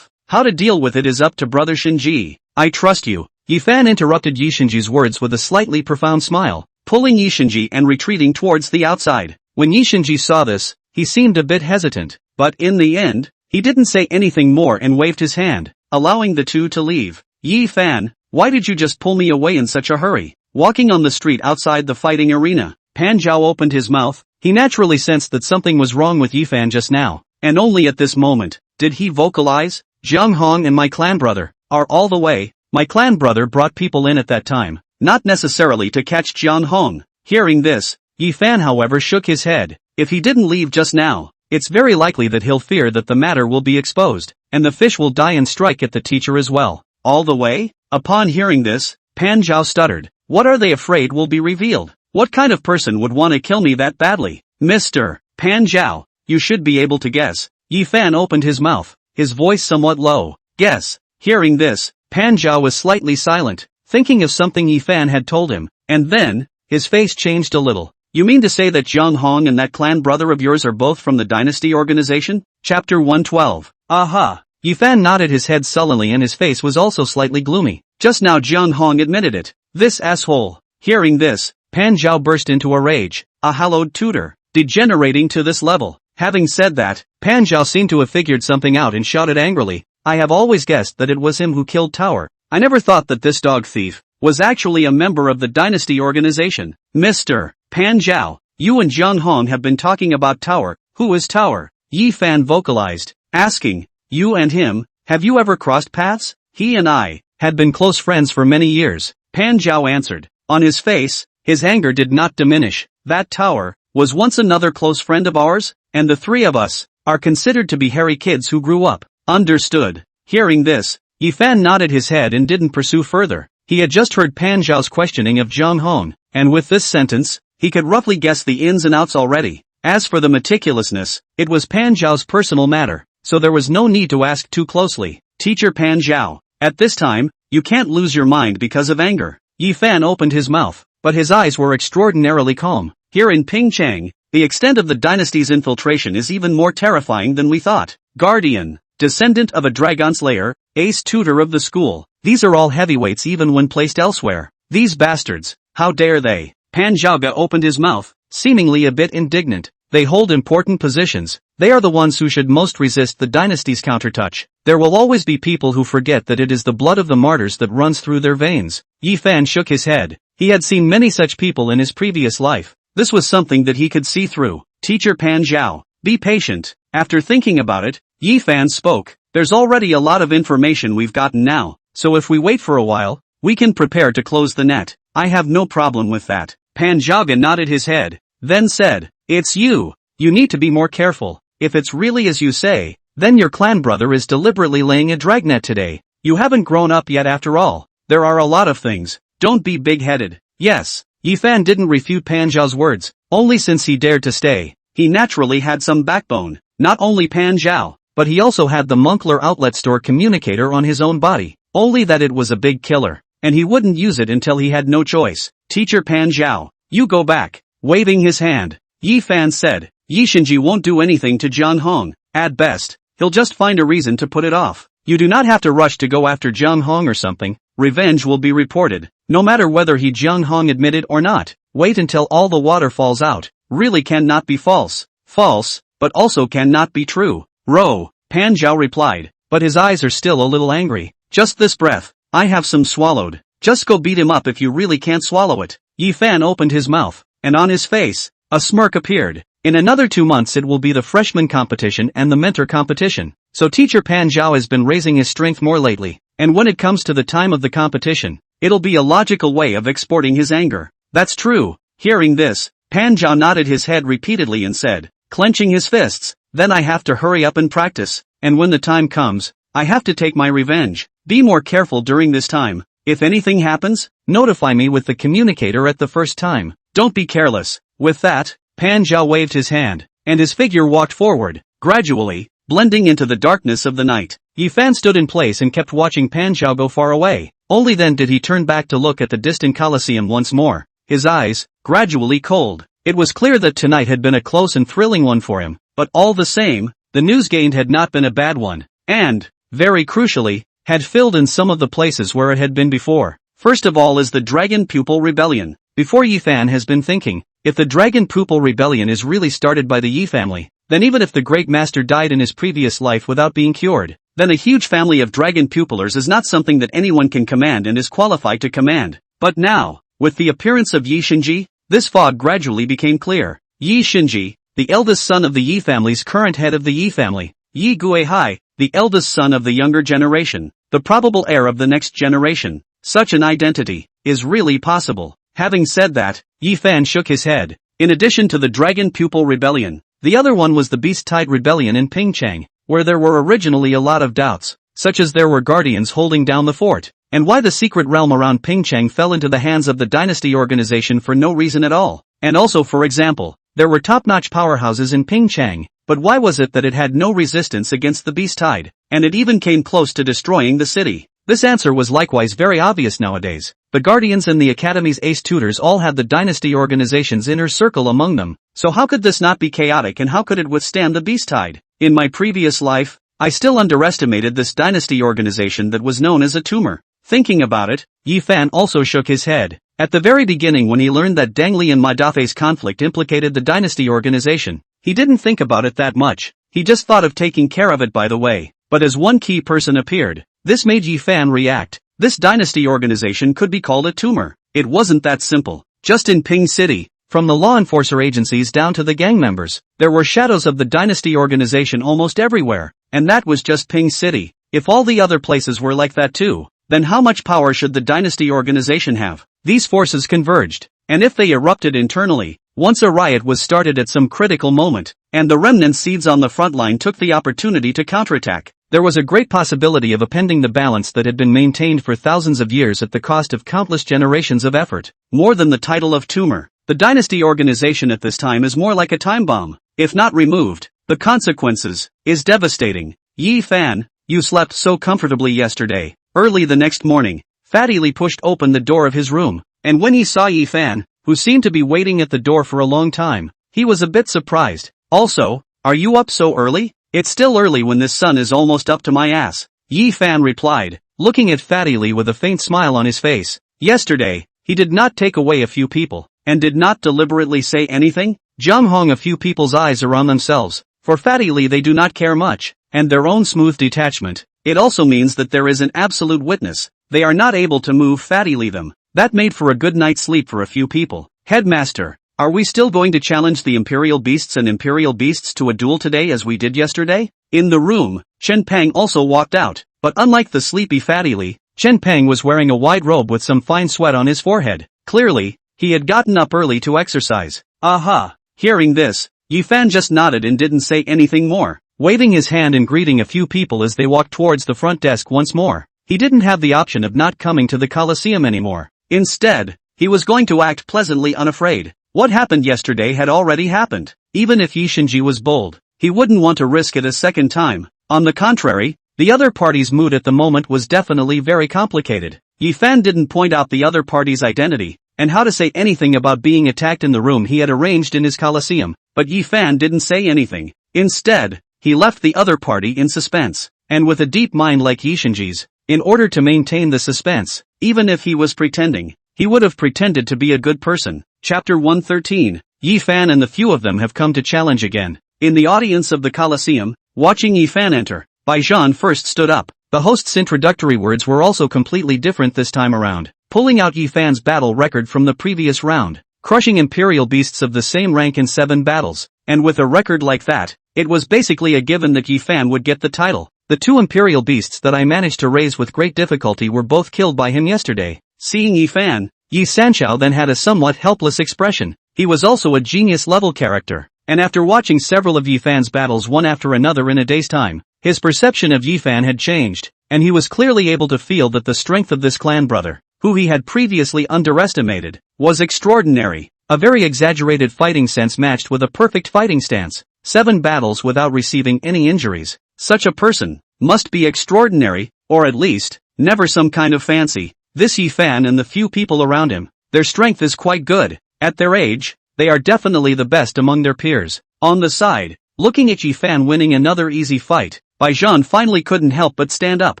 How to deal with it is up to Brother Shinji. I trust you. Yi Fan interrupted Yi Shinji's words with a slightly profound smile, pulling Yi Shinji and retreating towards the outside. When Yi Shinji saw this, he seemed a bit hesitant, but in the end, he didn't say anything more and waved his hand, allowing the two to leave. Yi Fan, why did you just pull me away in such a hurry? Walking on the street outside the fighting arena, Pan Zhao opened his mouth. He naturally sensed that something was wrong with Yi Fan just now, and only at this moment did he vocalize, Jiang Hong and my clan brother are all the way. My clan brother brought people in at that time, not necessarily to catch Jiang Hong. Hearing this, Yi Fan however shook his head. If he didn't leave just now, it's very likely that he'll fear that the matter will be exposed, and the fish will die and strike at the teacher as well. All the way? Upon hearing this, Pan Zhao stuttered. What are they afraid will be revealed? What kind of person would want to kill me that badly? Mr. Pan Zhao, you should be able to guess. Yi Fan opened his mouth, his voice somewhat low. Guess. Hearing this, Pan Zhao was slightly silent, thinking of something Yi Fan had told him, and then, his face changed a little. You mean to say that Jiang Hong and that clan brother of yours are both from the dynasty organization? Chapter 112. Aha. Yi Fan nodded his head sullenly and his face was also slightly gloomy. Just now Jiang Hong admitted it. This asshole. Hearing this, Pan Zhao burst into a rage. A hallowed tutor. Degenerating to this level. Having said that, Pan Zhao seemed to have figured something out and shouted angrily. I have always guessed that it was him who killed Tower. I never thought that this dog thief, was actually a member of the dynasty organization. Mr. Pan Zhao, you and Jiang Hong have been talking about Tower. Who is Tower? Yi Fan vocalized, asking, you and him, have you ever crossed paths? He and I had been close friends for many years, Pan Zhao answered. On his face, his anger did not diminish. That Tower was once another close friend of ours, and the three of us are considered to be hairy kids who grew up. Understood. Hearing this, Yi Fan nodded his head and didn't pursue further. He had just heard Pan Zhao's questioning of Jiang Hong, and with this sentence, he could roughly guess the ins and outs already. As for the meticulousness, it was Pan Zhao's personal matter, so there was no need to ask too closely. Teacher Pan Zhao, at this time, you can't lose your mind because of anger. Yi Fan opened his mouth, but his eyes were extraordinarily calm. Here in Pingchang, the extent of the dynasty's infiltration is even more terrifying than we thought. Guardian, descendant of a dragon slayer, ace tutor of the school. These are all heavyweights even when placed elsewhere. These bastards, how dare they? Pan Zhaoga opened his mouth, seemingly a bit indignant. They hold important positions. They are the ones who should most resist the dynasty's countertouch. There will always be people who forget that it is the blood of the martyrs that runs through their veins. Yi Fan shook his head. He had seen many such people in his previous life. This was something that he could see through. Teacher Pan Zhao, be patient. After thinking about it, Yi Fan spoke. There's already a lot of information we've gotten now, so if we wait for a while, we can prepare to close the net. I have no problem with that. Pan Zhaoga nodded his head, then said, it's you. You need to be more careful. If it's really as you say, then your clan brother is deliberately laying a dragnet today. You haven't grown up yet after all. There are a lot of things. Don't be big-headed. Yes. Yi Fan didn't refute Pan Zhao's words, only since he dared to stay. He naturally had some backbone. Not only Pan Zhao, but he also had the Moncler outlet store communicator on his own body. Only that it was a big killer, and he wouldn't use it until he had no choice. Teacher Pan Zhao, you go back. Waving his hand, Yi Fan said, Yi Shinji won't do anything to Jiang Hong. At best, he'll just find a reason to put it off. You do not have to rush to go after Jiang Hong or something. Revenge will be reported, no matter whether Jiang Hong admitted or not. Wait until all the water falls out. Really cannot be false. False, but also cannot be true. Ro, Pan Zhao replied, but his eyes are still a little angry. Just this breath. I have some swallowed. Just go beat him up if you really can't swallow it. Yi Fan opened his mouth, and on his face, a smirk appeared. In another 2 months it will be the freshman competition and the mentor competition. So teacher Pan Zhao has been raising his strength more lately, and when it comes to the time of the competition, it'll be a logical way of exporting his anger. That's true. Hearing this, Pan Zhao nodded his head repeatedly and said, clenching his fists, then I have to hurry up and practice, and when the time comes, I have to take my revenge. Be more careful during this time. If anything happens, notify me with the communicator at the first time. Don't be careless. With that, Pan Zhao waved his hand, and his figure walked forward, gradually, blending into the darkness of the night. Yi Fan stood in place and kept watching Pan Zhao go far away. Only then did he turn back to look at the distant Colosseum once more, his eyes, gradually cold. It was clear that tonight had been a close and thrilling one for him, but all the same, the news gained had not been a bad one, and, very crucially, had filled in some of the places where it had been before. First of all is the Dragon Pupil Rebellion. Before Yi Fan has been thinking, if the Dragon Pupil Rebellion is really started by the Yi family, then even if the Great Master died in his previous life without being cured, then a huge family of Dragon Pupilers is not something that anyone can command and is qualified to command. But now, with the appearance of Yi Shinji, this fog gradually became clear. Yi Shinji, the eldest son of the Yi family's current head of the Yi family, Yi Guihai, the eldest son of the younger generation, the probable heir of the next generation. Such an identity is really possible. Having said that, Yi Fan shook his head. In addition to the Dragon Pupil Rebellion, the other one was the Beast Tide Rebellion in Pingchang, where there were originally a lot of doubts, such as there were guardians holding down the fort, and why the secret realm around Pingchang fell into the hands of the dynasty organization for no reason at all. And also, for example, there were top-notch powerhouses in Pingchang, but why was it that it had no resistance against the Beast Tide, and it even came close to destroying the city? This answer was likewise very obvious nowadays. The Guardians and the Academy's ace tutors all had the dynasty organization's inner circle among them, so how could this not be chaotic and how could it withstand the Beast Tide? In my previous life, I still underestimated this dynasty organization that was known as a tumor. Thinking about it, Yi Fan also shook his head. At the very beginning when he learned that Dang Li and Ma Dafei's conflict implicated the dynasty organization, he didn't think about it that much. He just thought of taking care of it by the way. But as one key person appeared, this made Yi Fan react. This dynasty organization could be called a tumor. It wasn't that simple. Just in Ping City, from the law enforcer agencies down to the gang members, there were shadows of the dynasty organization almost everywhere, and that was just Ping City. If all the other places were like that too, then how much power should the dynasty organization have? These forces converged, and if they erupted internally, once a riot was started at some critical moment, and the remnant seeds on the front line took the opportunity to counterattack, there was a great possibility of upending the balance that had been maintained for thousands of years at the cost of countless generations of effort. More than the title of tumor, the dynasty organization at this time is more like a time bomb. If not removed, the consequences is devastating. Yi Fan, you slept so comfortably yesterday. Early the next morning, Fatty Lee pushed open the door of his room, and when he saw Yi Fan, who seemed to be waiting at the door for a long time, he was a bit surprised. Also, are you up so early? It's still early when this sun is almost up to my ass. Yi Fan replied, looking at Fatty Lee with a faint smile on his face. Yesterday, he did not take away a few people, and did not deliberately say anything. Jum Hong, a few people's eyes are on themselves. For Fatty Lee they do not care much, and their own smooth detachment. It also means that there is an absolute witness. They are not able to move Fatty Lee them. That made for a good night's sleep for a few people. Headmaster, are we still going to challenge the Imperial Beasts and Imperial Beasts to a duel today as we did yesterday? In the room, Chen Pang also walked out, but unlike the sleepy Fatty Lee, Chen Pang was wearing a wide robe with some fine sweat on his forehead. Clearly, he had gotten up early to exercise. Aha! Hearing this, Yi Fan just nodded and didn't say anything more, waving his hand and greeting a few people as they walked towards the front desk once more. He didn't have the option of not coming to the Colosseum anymore. Instead, he was going to act pleasantly unafraid. What happened yesterday had already happened. Even if Yi Shinji was bold, he wouldn't want to risk it a second time. On the contrary, the other party's mood at the moment was definitely very complicated. Yi Fan didn't point out the other party's identity, and how to say anything about being attacked in the room he had arranged in his Colosseum, but Yi Fan didn't say anything. Instead, he left the other party in suspense, and with a deep mind like Yi Shinji's, in order to maintain the suspense, even if he was pretending, he would have pretended to be a good person. Chapter 113, Yi Fan and the few of them have come to challenge again. In the audience of the Colosseum, watching Yi Fan enter, Bai Zhan first stood up. The host's introductory words were also completely different this time around, pulling out Yi Fan's battle record from the previous round, crushing Imperial Beasts of the same rank in 7 battles, and with a record like that, it was basically a given that Yi Fan would get the title. The 2 Imperial Beasts that I managed to raise with great difficulty were both killed by him yesterday. Seeing Yi Fan, Yi Sanxiao then had a somewhat helpless expression. He was also a genius-level character, and after watching several of Yi Fan's battles one after another in a day's time, his perception of Yi Fan had changed, and he was clearly able to feel that the strength of this clan brother, who he had previously underestimated, was extraordinary. A very exaggerated fighting sense matched with a perfect fighting stance. 7 battles without receiving any injuries. Such a person must be extraordinary, or at least, never some kind of fancy. This Yi Fan and the few people around him, their strength is quite good. At their age, they are definitely the best among their peers. On the side, looking at Yi Fan winning another easy fight, Bai Zhan finally couldn't help but stand up.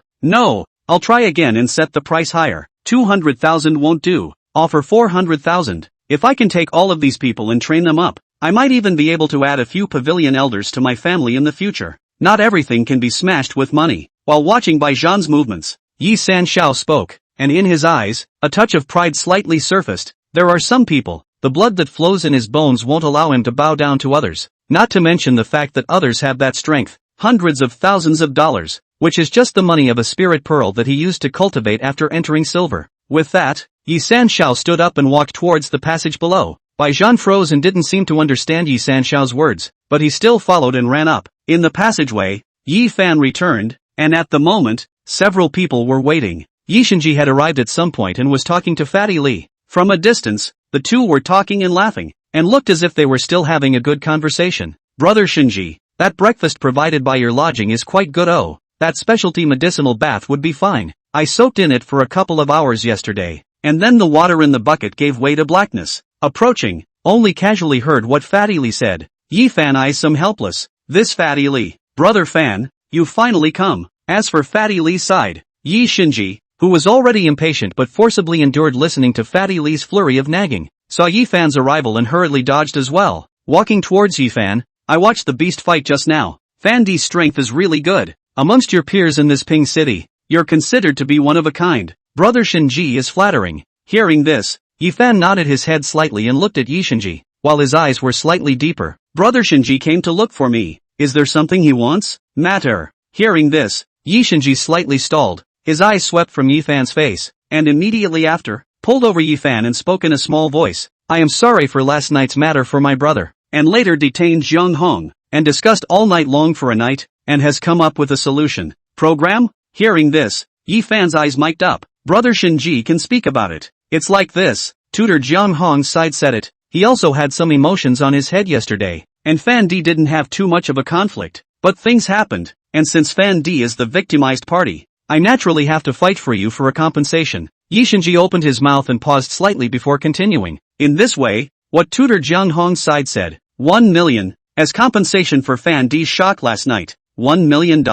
No, I'll try again and set the price higher. 200,000 won't do. Offer 400,000. If I can take all of these people and train them up, I might even be able to add a few pavilion elders to my family in the future. Not everything can be smashed with money. While watching Bai Zhan's movements, Yi Sanxiao spoke, and in his eyes, a touch of pride slightly surfaced. There are some people, the blood that flows in his bones won't allow him to bow down to others. Not to mention the fact that others have that strength, hundreds of thousands of dollars, which is just the money of a spirit pearl that he used to cultivate after entering silver. With that, Yi Sanxiao stood up and walked towards the passage below. Bai Zhan froze and didn't seem to understand Yi Sanxiao's words, but he still followed and ran up. In the passageway, Yi Fan returned, and at the moment, several people were waiting. Yi Shinji had arrived at some point and was talking to Fatty Lee. From a distance, the two were talking and laughing, and looked as if they were still having a good conversation. Brother Shinji, that breakfast provided by your lodging is quite good. Oh, that specialty medicinal bath would be fine. I soaked in it for a couple of hours yesterday, and then the water in the bucket gave way to blackness. Approaching, only casually heard what Fatty Lee said. Yi Fan eyes some helpless. This Fatty Lee, Brother Fan, you finally come. As for Fatty Lee's side, Yi Shinji, who was already impatient but forcibly endured listening to Fatty Lee's flurry of nagging, saw Yi Fan's arrival and hurriedly dodged as well. Walking towards Yi Fan, I watched the beast fight just now. Fan Di's strength is really good. Amongst your peers in this Ping City, you're considered to be one of a kind. Brother Shinji is flattering. Hearing this, Yifan nodded his head slightly and looked at Yishinji, while his eyes were slightly deeper. Brother Shinji came to look for me. Is there something he wants? Matter. Hearing this, Yishinji slightly stalled. His eyes swept from Yifan's face, and immediately after, pulled over Yifan and spoke in a small voice. I am sorry for last night's matter for my brother, and later detained Zhang Hong, and discussed all night long for a night, and has come up with a solution. Program? Hearing this, Yifan's eyes mic'd up. Brother Shinji can speak about it. It's like this. Tutor Zhang Hong's side said it. He also had some emotions on his head yesterday, and Fan Di didn't have too much of a conflict. But things happened, and since Fan Di is the victimized party, I naturally have to fight for you for a compensation. Yishinji opened his mouth and paused slightly before continuing. In this way, what Tutor Zhang Hong's side said, 1 million, as compensation for Fan Di's shock last night. $1 million?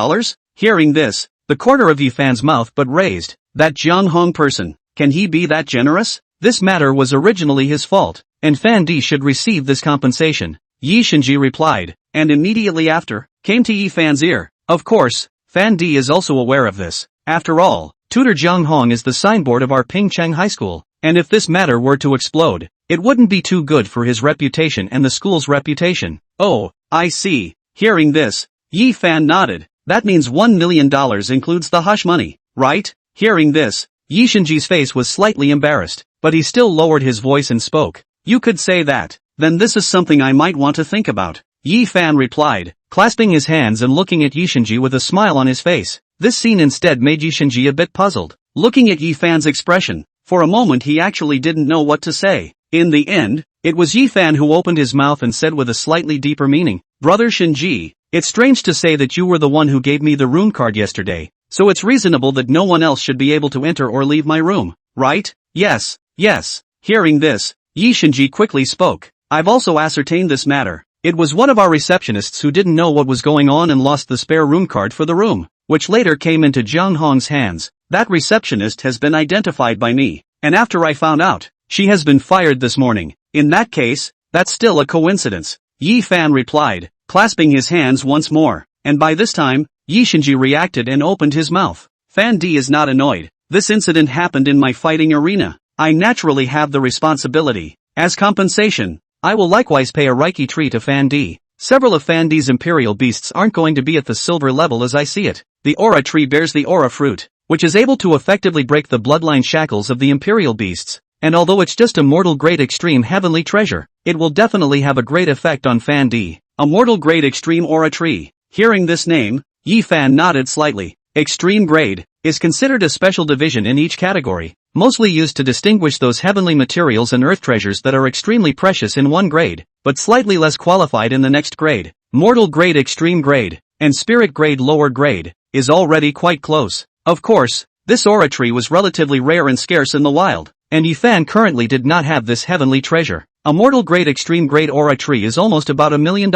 Hearing this, the corner of Yifan's mouth but raised. That Zhang Hong person, can he be that generous? This matter was originally his fault, and Fan Di should receive this compensation. Yishinji replied, and immediately after, came to Yifan's ear. Of course, Fan Di is also aware of this. After all, Tutor Zhang Hong is the signboard of our Pingcheng High School, and if this matter were to explode, it wouldn't be too good for his reputation and the school's reputation. Oh, I see. Hearing this, Yifan nodded. That means $1 million includes the hush money, right? Hearing this, Yishinji's face was slightly embarrassed, but he still lowered his voice and spoke. You could say that. Then this is something I might want to think about. Yifan replied, clasping his hands and looking at Yishinji with a smile on his face. This scene instead made Yishinji a bit puzzled. Looking at Yifan's expression, for a moment he actually didn't know what to say. In the end, it was Yifan who opened his mouth and said with a slightly deeper meaning, Brother Shinji, it's strange to say that you were the one who gave me the room card yesterday, so it's reasonable that no one else should be able to enter or leave my room, right? Yes, yes. Hearing this, Yishinji quickly spoke. I've also ascertained this matter. It was one of our receptionists who didn't know what was going on and lost the spare room card for the room, which later came into Zhang Hong's hands. That receptionist has been identified by me, and after I found out, she has been fired this morning. In that case, that's still a coincidence. Yifan replied, clasping his hands once more, and by this time, Yishinji reacted and opened his mouth. Fan Di is not annoyed. This incident happened in my fighting arena. I naturally have the responsibility. As compensation, I will likewise pay a Reiki tree to Fan Di. Several of Fan Di's imperial beasts aren't going to be at the silver level as I see it. The aura tree bears the aura fruit, which is able to effectively break the bloodline shackles of the imperial beasts. And although it's just a mortal grade extreme heavenly treasure, it will definitely have a great effect on Fan Di. A mortal grade extreme aura tree. Hearing this name, Yifan nodded slightly. Extreme grade is considered a special division in each category, mostly used to distinguish those heavenly materials and earth treasures that are extremely precious in one grade, but slightly less qualified in the next grade. Mortal grade extreme grade, and spirit grade lower grade, is already quite close. Of course, this aura tree was relatively rare and scarce in the wild, and Yifan currently did not have this heavenly treasure. A mortal grade extreme grade aura tree is almost about $1 million.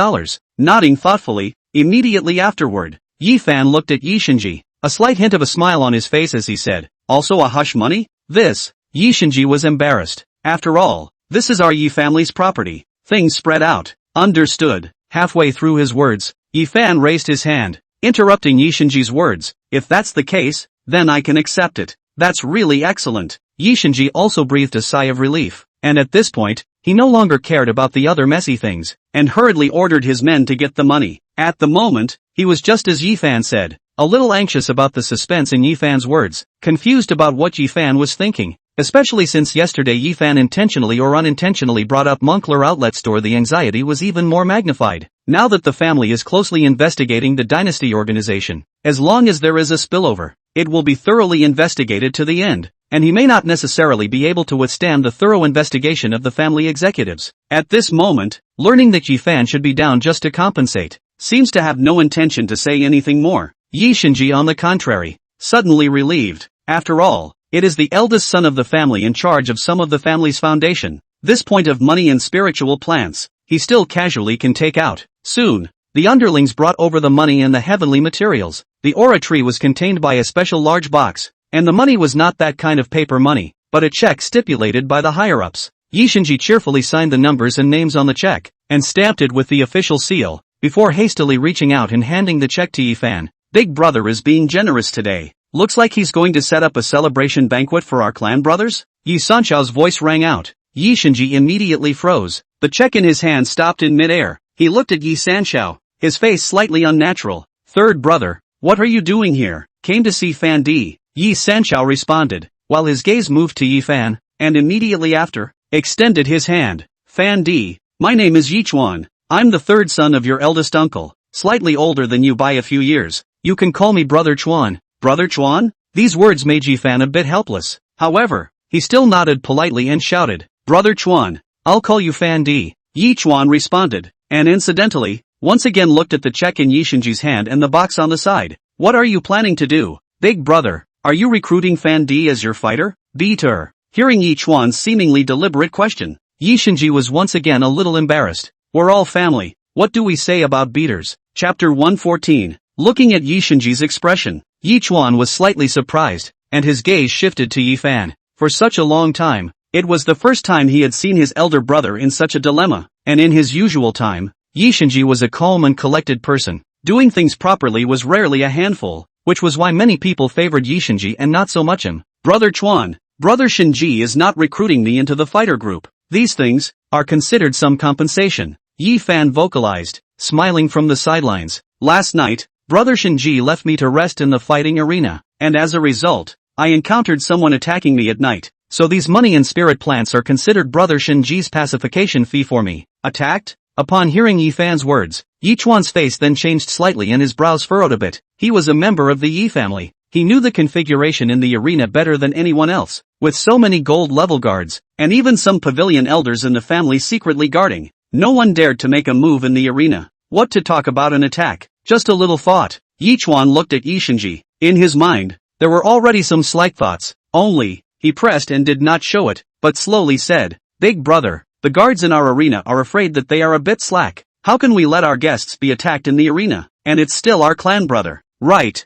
Nodding thoughtfully, immediately afterward, Yifan looked at Yishinji, a slight hint of a smile on his face as he said, also a hush money? This. Yishinji was embarrassed. After all, this is our Yi family's property. Things spread out. Understood. Halfway through his words, Yifan raised his hand, interrupting Yishinji's words. If that's the case, then I can accept it. That's really excellent. Yishinji also breathed a sigh of relief, and at this point, he no longer cared about the other messy things, and hurriedly ordered his men to get the money. At the moment, he was just as Yifan said, a little anxious about the suspense in Yifan's words, confused about what Yifan was thinking, especially since yesterday Yifan intentionally or unintentionally brought up Moncler Outlet Store. The anxiety was even more magnified. Now that the family is closely investigating the dynasty organization, as long as there is a spillover, it will be thoroughly investigated to the end, and he may not necessarily be able to withstand the thorough investigation of the family executives. At this moment, learning that Yifan should be down just to compensate, seems to have no intention to say anything more. Yishinji on the contrary, suddenly relieved. After all, it is the eldest son of the family in charge of some of the family's foundation. This point of money and spiritual plants, he still casually can take out. Soon, the underlings brought over the money and the heavenly materials. The aura tree was contained by a special large box, and the money was not that kind of paper money, but a check stipulated by the higher-ups. Yishinji cheerfully signed the numbers and names on the check, and stamped it with the official seal, before hastily reaching out and handing the check to Yifan. Big brother is being generous today. Looks like he's going to set up a celebration banquet for our clan brothers? Yi Sanxiao's voice rang out. Yi Shinji immediately froze. The check in his hand stopped in midair. He looked at Yi Sanxiao, his face slightly unnatural. Third brother, what are you doing here? Came to see Fan Di. Yi Sanxiao responded, while his gaze moved to Yi Fan, and immediately after, extended his hand. Fan Di, my name is Yi Chuan. I'm the third son of your eldest uncle, slightly older than you by a few years. You can call me Brother Chuan. Brother Chuan? These words made Yi Fan a bit helpless. However, he still nodded politely and shouted, Brother Chuan, I'll call you Fan Di. Yi Chuan responded, and incidentally, once again looked at the check in Yi Shinji's hand and the box on the side. What are you planning to do? Big brother, are you recruiting Fan Di as your fighter? Beater. Hearing Yi Chuan's seemingly deliberate question, Yi Shinji was once again a little embarrassed. We're all family, what do we say about beaters? Chapter 114. Looking at Yi Shinji's expression, Yi Chuan was slightly surprised, and his gaze shifted to Yi Fan. For such a long time, it was the first time he had seen his elder brother in such a dilemma, and in his usual time, Yi Shinji was a calm and collected person. Doing things properly was rarely a handful, which was why many people favored Yi Shinji and not so much him. Brother Chuan, Brother Shinji is not recruiting me into the fighter group. These things are considered some compensation, Yi Fan vocalized, smiling from the sidelines. Last night, Brother Shinji left me to rest in the fighting arena, and as a result, I encountered someone attacking me at night. So these money and spirit plants are considered Brother Shinji's pacification fee for me. Attacked? Upon hearing Yi Fan's words, Yi Chuan's face then changed slightly and his brows furrowed a bit. He was a member of the Yi family. He knew the configuration in the arena better than anyone else, with so many gold level guards, and even some pavilion elders in the family secretly guarding. No one dared to make a move in the arena. What to talk about an attack? Just a little thought. Yi Chuan looked at Yi Shinji. In his mind, there were already some slight thoughts, only, he pressed and did not show it, but slowly said, Big brother, the guards in our arena are afraid that they are a bit slack. How can we let our guests be attacked in the arena, and it's still our clan brother? Right.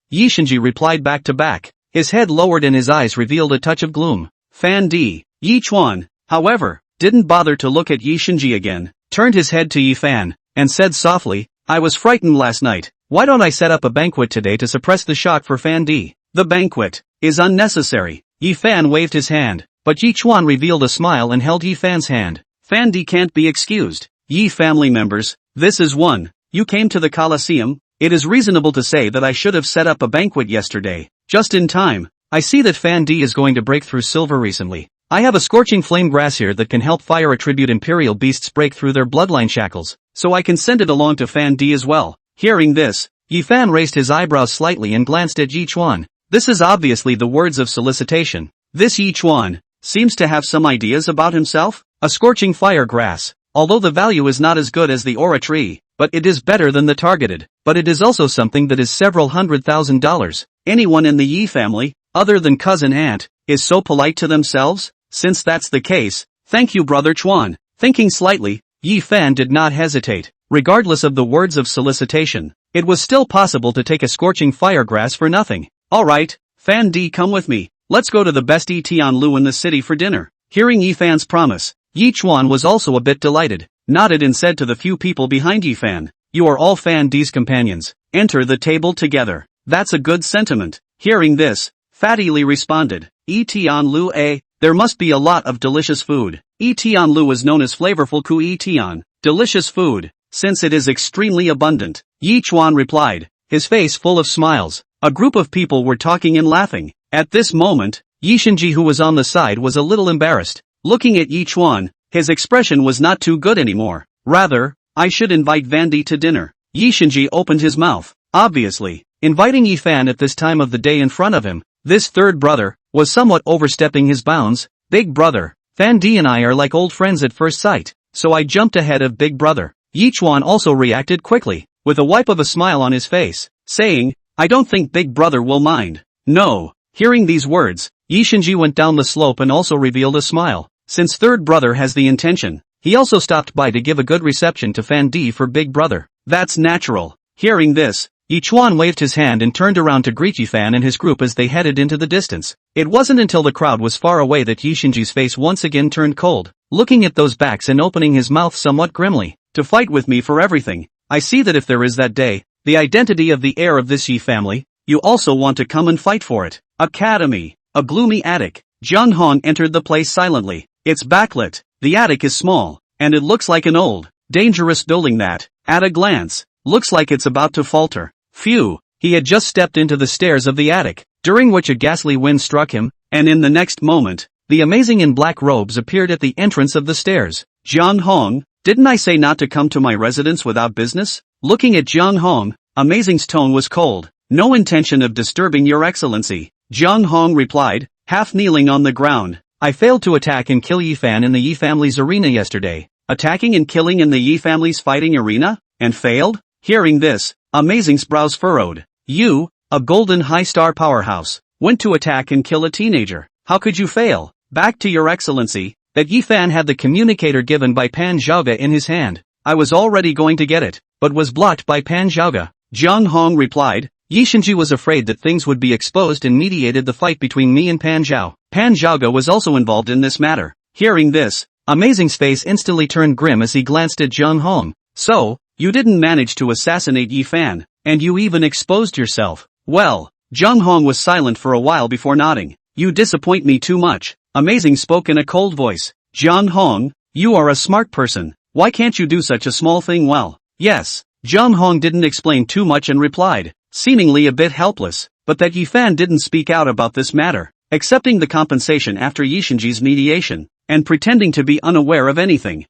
Yi Shinji replied back to back. His head lowered and his eyes revealed a touch of gloom. Fan Di. Yi Chuan, however, didn't bother to look at Yi Shinji again, turned his head to Yi Fan, and said softly, I was frightened last night. Why don't I set up a banquet today to suppress the shock for Fan Di? The banquet is unnecessary. Yi Fan waved his hand, but Yi Chuan revealed a smile and held Yi Fan's hand. Fan Di can't be excused. Yi family members, this is one. You came to the Colosseum. It is reasonable to say that I should have set up a banquet yesterday, just in time. I see that Fan Di is going to break through silver recently. I have a scorching flame grass here that can help fire attribute imperial beasts break through their bloodline shackles, so I can send it along to Fan Di as well. Hearing this, Yi Fan raised his eyebrows slightly and glanced at Yi Chuan. This is obviously the words of solicitation. This Yi Chuan seems to have some ideas about himself. A scorching fire grass, although the value is not as good as the aura tree, but it is better than the targeted, but it is also something that is several $100,000. Anyone in the Yi family, other than cousin aunt, is so polite to themselves? Since that's the case, thank you Brother Chuan. Thinking slightly, Yi Fan did not hesitate. Regardless of the words of solicitation, it was still possible to take a scorching fire grass for nothing. Alright, Fan Di, come with me. Let's go to the best Tianlu in the city for dinner. Hearing Yi Fan's promise, Yi Chuan was also a bit delighted, nodded and said to the few people behind Yi Fan, you are all Fan Di's companions. Enter the table together. That's a good sentiment. Hearing this, Fatty Li responded, Tianlu there must be a lot of delicious food. Tianlu is known as flavorful Tian, delicious food, since it is extremely abundant. Yi Chuan replied, his face full of smiles. A group of people were talking and laughing. At this moment, Yi Shinji, who was on the side, was a little embarrassed. Looking at Yi Chuan, his expression was not too good anymore. Rather, I should invite Fan Di to dinner. Yi Shinji opened his mouth. Obviously, inviting Yi Fan at this time of the day in front of him, this third brother, was somewhat overstepping his bounds. Big brother, Fan Di and I are like old friends at first sight, so I jumped ahead of Big brother. Yi Chuan also reacted quickly, with a wipe of a smile on his face, saying, I don't think Big brother will mind. No. Hearing these words, Yi Shinji went down the slope and also revealed a smile. Since third brother has the intention, he also stopped by to give a good reception to Fan Di for Big brother. That's natural. Hearing this, Yi Chuan waved his hand and turned around to greet Yi Fan and his group as they headed into the distance. It wasn't until the crowd was far away that Yi Shinji's face once again turned cold, looking at those backs and opening his mouth somewhat grimly. To fight with me for everything. I see that if there is that day, the identity of the heir of this Yi family, You also want to come and fight for it. Academy. A gloomy attic. Jung Hong entered the place silently. It's backlit. The attic is small, and it looks like an old, dangerous building that, at a glance, looks like it's about to falter. Phew, he had just stepped into the stairs of the attic, during which a ghastly wind struck him, and in the next moment, the amazing in black robes appeared at the entrance of the stairs. Jung Hong, didn't I say not to come to my residence without business? Looking at Jung Hong, Amazing's tone was cold. No intention of disturbing your excellency. Jung Hong replied, half kneeling on the ground. I failed to attack and kill Yi Fan in the Yi family's arena yesterday. Attacking and killing in the Yi family's fighting arena? And failed? Hearing this, Amazing's brows furrowed. You, a golden high-star powerhouse, went to attack and kill a teenager. How could you fail? Back to your excellency, that Yi Fan had the communicator given by Pan Zhaoge in his hand. I was already going to get it, but was blocked by Pan Zhaoge. Jung Hong replied, Yi Shinji was afraid that things would be exposed and mediated the fight between me and Pan Zhao. Pan Zhaoge was also involved in this matter. Hearing this, Amazing's face instantly turned grim as he glanced at Jung Hong. So, you didn't manage to assassinate Yi Fan, and you even exposed yourself. Well, Jung Hong was silent for a while before nodding. You disappoint me too much. Amazing spoke in a cold voice. Jung Hong, you are a smart person. Why can't you do such a small thing well? Yes. Jung Hong didn't explain too much and replied, seemingly a bit helpless, but that Yi Fan didn't speak out about this matter, accepting the compensation after Yi Shinji's mediation, and pretending to be unaware of anything.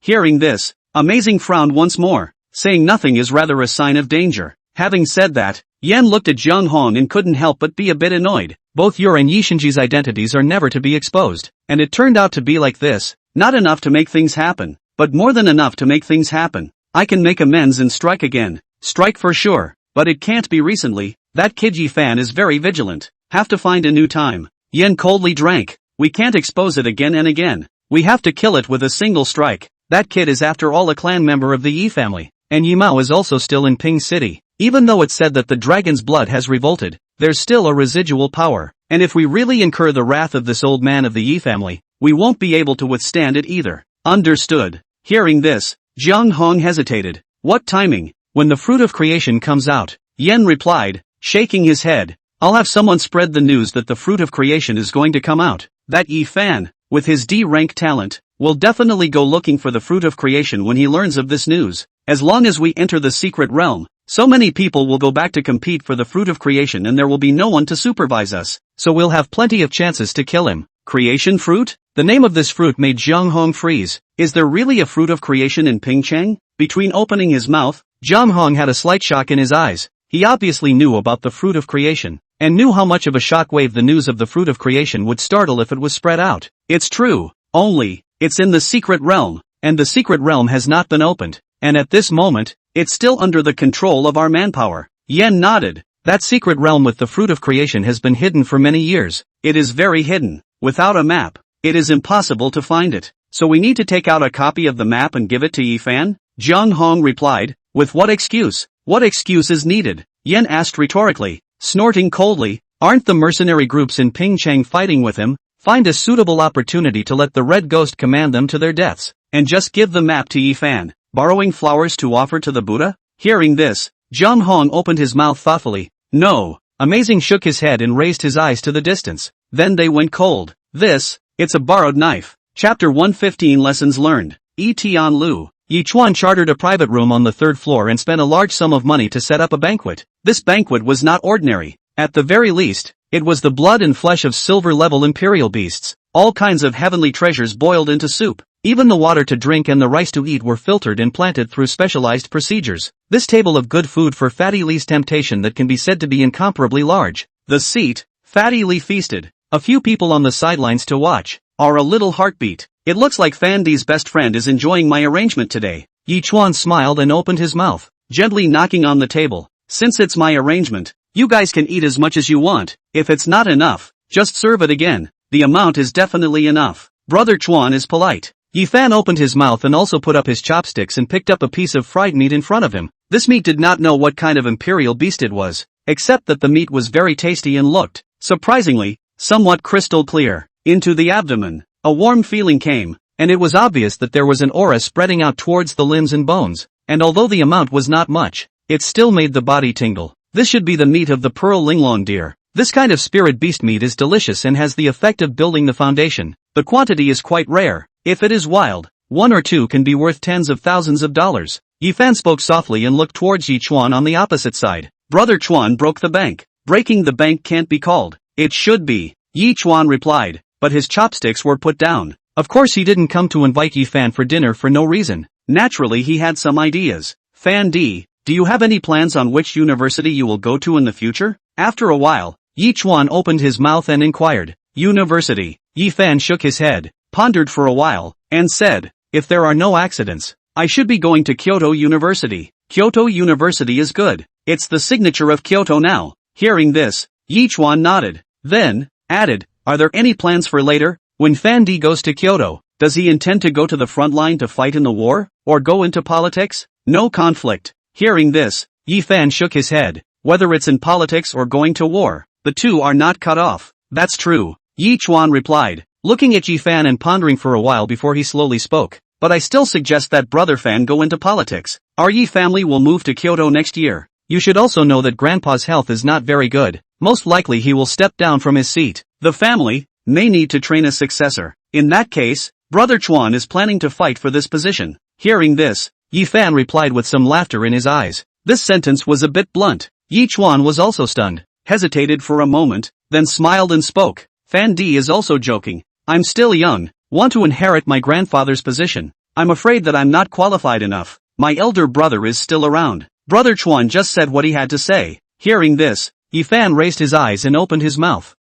Hearing this, Amazing frowned once more, saying nothing is rather a sign of danger. Having said that, Yan looked at Jung Hong and couldn't help but be a bit annoyed. Both your and Yi Shinji's identities are never to be exposed, and it turned out to be like this. Not enough to make things happen, but more than enough to make things happen. I can make amends and strike again. Strike for sure, but it can't be recently. That kid Yi Fan is very vigilant. Have to find a new time. Yen coldly drank. We can't expose it again and again. We have to kill it with a single strike. That kid is after all a clan member of the Yi family, and Yi Mao is also still in Ping City. Even though it's said that the dragon's blood has revolted, there's still a residual power, and if we really incur the wrath of this old man of the Yi family, we won't be able to withstand it either. Understood. Hearing this, Jung Hong hesitated. What timing? When the fruit of creation comes out, Yen replied, shaking his head. I'll have someone spread the news that the fruit of creation is going to come out. That Yi Fan, with his D-rank talent, will definitely go looking for the fruit of creation when he learns of this news. As long as we enter the secret realm, so many people will go back to compete for the fruit of creation and there will be no one to supervise us, so we'll have plenty of chances to kill him. Creation fruit? The name of this fruit made Jung Hong freeze. Is there really a fruit of creation in Pingcheng? Between opening his mouth, Jung Hong had a slight shock in his eyes. He obviously knew about the fruit of creation, and knew how much of a shockwave the news of the fruit of creation would startle if it was spread out. It's true, only, it's in the secret realm, and the secret realm has not been opened, and at this moment, it's still under the control of our manpower. Yen nodded. That secret realm with the fruit of creation has been hidden for many years. It is very hidden. Without a map, it is impossible to find it. So we need to take out a copy of the map and give it to Yi Fan? Jung Hong replied. With what excuse? What excuse is needed? Yen asked rhetorically, snorting coldly. Aren't the mercenary groups in Pingcheng fighting with him? Find a suitable opportunity to let the Red Ghost command them to their deaths, and just give the map to Yi Fan. Borrowing flowers to offer to the Buddha? Hearing this, Jung Hong opened his mouth thoughtfully. No. Amazing shook his head and raised his eyes to the distance. Then they went cold. It's a borrowed knife. Chapter 115 Lessons Learned. Yi Tianlu. Yi Chuan chartered a private room on the third floor and spent a large sum of money to set up a banquet. This banquet was not ordinary. At the very least, it was the blood and flesh of silver-level imperial beasts. All kinds of heavenly treasures boiled into soup. Even the water to drink and the rice to eat were filtered and planted through specialized procedures. This table of good food for Fatty Li's temptation that can be said to be incomparably large. The seat, Fatty Li feasted. A few people on the sidelines to watch. Are a little heartbeat. It looks like Fan Di's best friend is enjoying my arrangement today. Yi Chuan smiled and opened his mouth, gently knocking on the table. Since it's my arrangement, you guys can eat as much as you want. If it's not enough, just serve it again. The amount is definitely enough. Brother Chuan is polite. Yi Fan opened his mouth and also put up his chopsticks and picked up a piece of fried meat in front of him. This meat did not know what kind of imperial beast it was, except that the meat was very tasty and looked, surprisingly, somewhat crystal clear. Into the abdomen, a warm feeling came, and it was obvious that there was an aura spreading out towards the limbs and bones, and although the amount was not much, it still made the body tingle. This should be the meat of the pearl linglong deer. This kind of spirit beast meat is delicious and has the effect of building the foundation. The quantity is quite rare. If it is wild, one or two can be worth tens of thousands of dollars. Yi Fan spoke softly and looked towards Yi Chuan on the opposite side. Brother Chuan broke the bank. Breaking the bank can't be called. It should be. Yi Chuan replied, but his chopsticks were put down. Of course he didn't come to invite Yi Fan for dinner for no reason. Naturally he had some ideas. Fan D, do you have any plans on which university you will go to in the future? After a while, Yi Chuan opened his mouth and inquired. University. Yi Fan shook his head, pondered for a while, and said, if there are no accidents, I should be going to Kyoto University. Kyoto University is good. It's the signature of Kyoto now. Hearing this, Yi Chuan nodded, then added, are there any plans for later? When Fan D goes to Kyoto, does he intend to go to the front line to fight in the war, or go into politics? No conflict. Hearing this, Yi Fan shook his head. Whether it's in politics or going to war, the two are not cut off. That's true, Yi Chuan replied, looking at Yi Fan and pondering for a while before he slowly spoke. But I still suggest that Brother Fan go into politics. Our Yi family will move to Kyoto next year. You should also know that Grandpa's health is not very good. Most likely he will step down from his seat. The family may need to train a successor. In that case, Brother Chuan is planning to fight for this position. Hearing this, Yi Fan replied with some laughter in his eyes. This sentence was a bit blunt. Yi Chuan was also stunned, hesitated for a moment, then smiled and spoke. Fan D is also joking. I'm still young, want to inherit my grandfather's position. I'm afraid that I'm not qualified enough. My elder brother is still around. Brother Chuan just said what he had to say. Hearing this, Yi Fan raised his eyes and opened his mouth.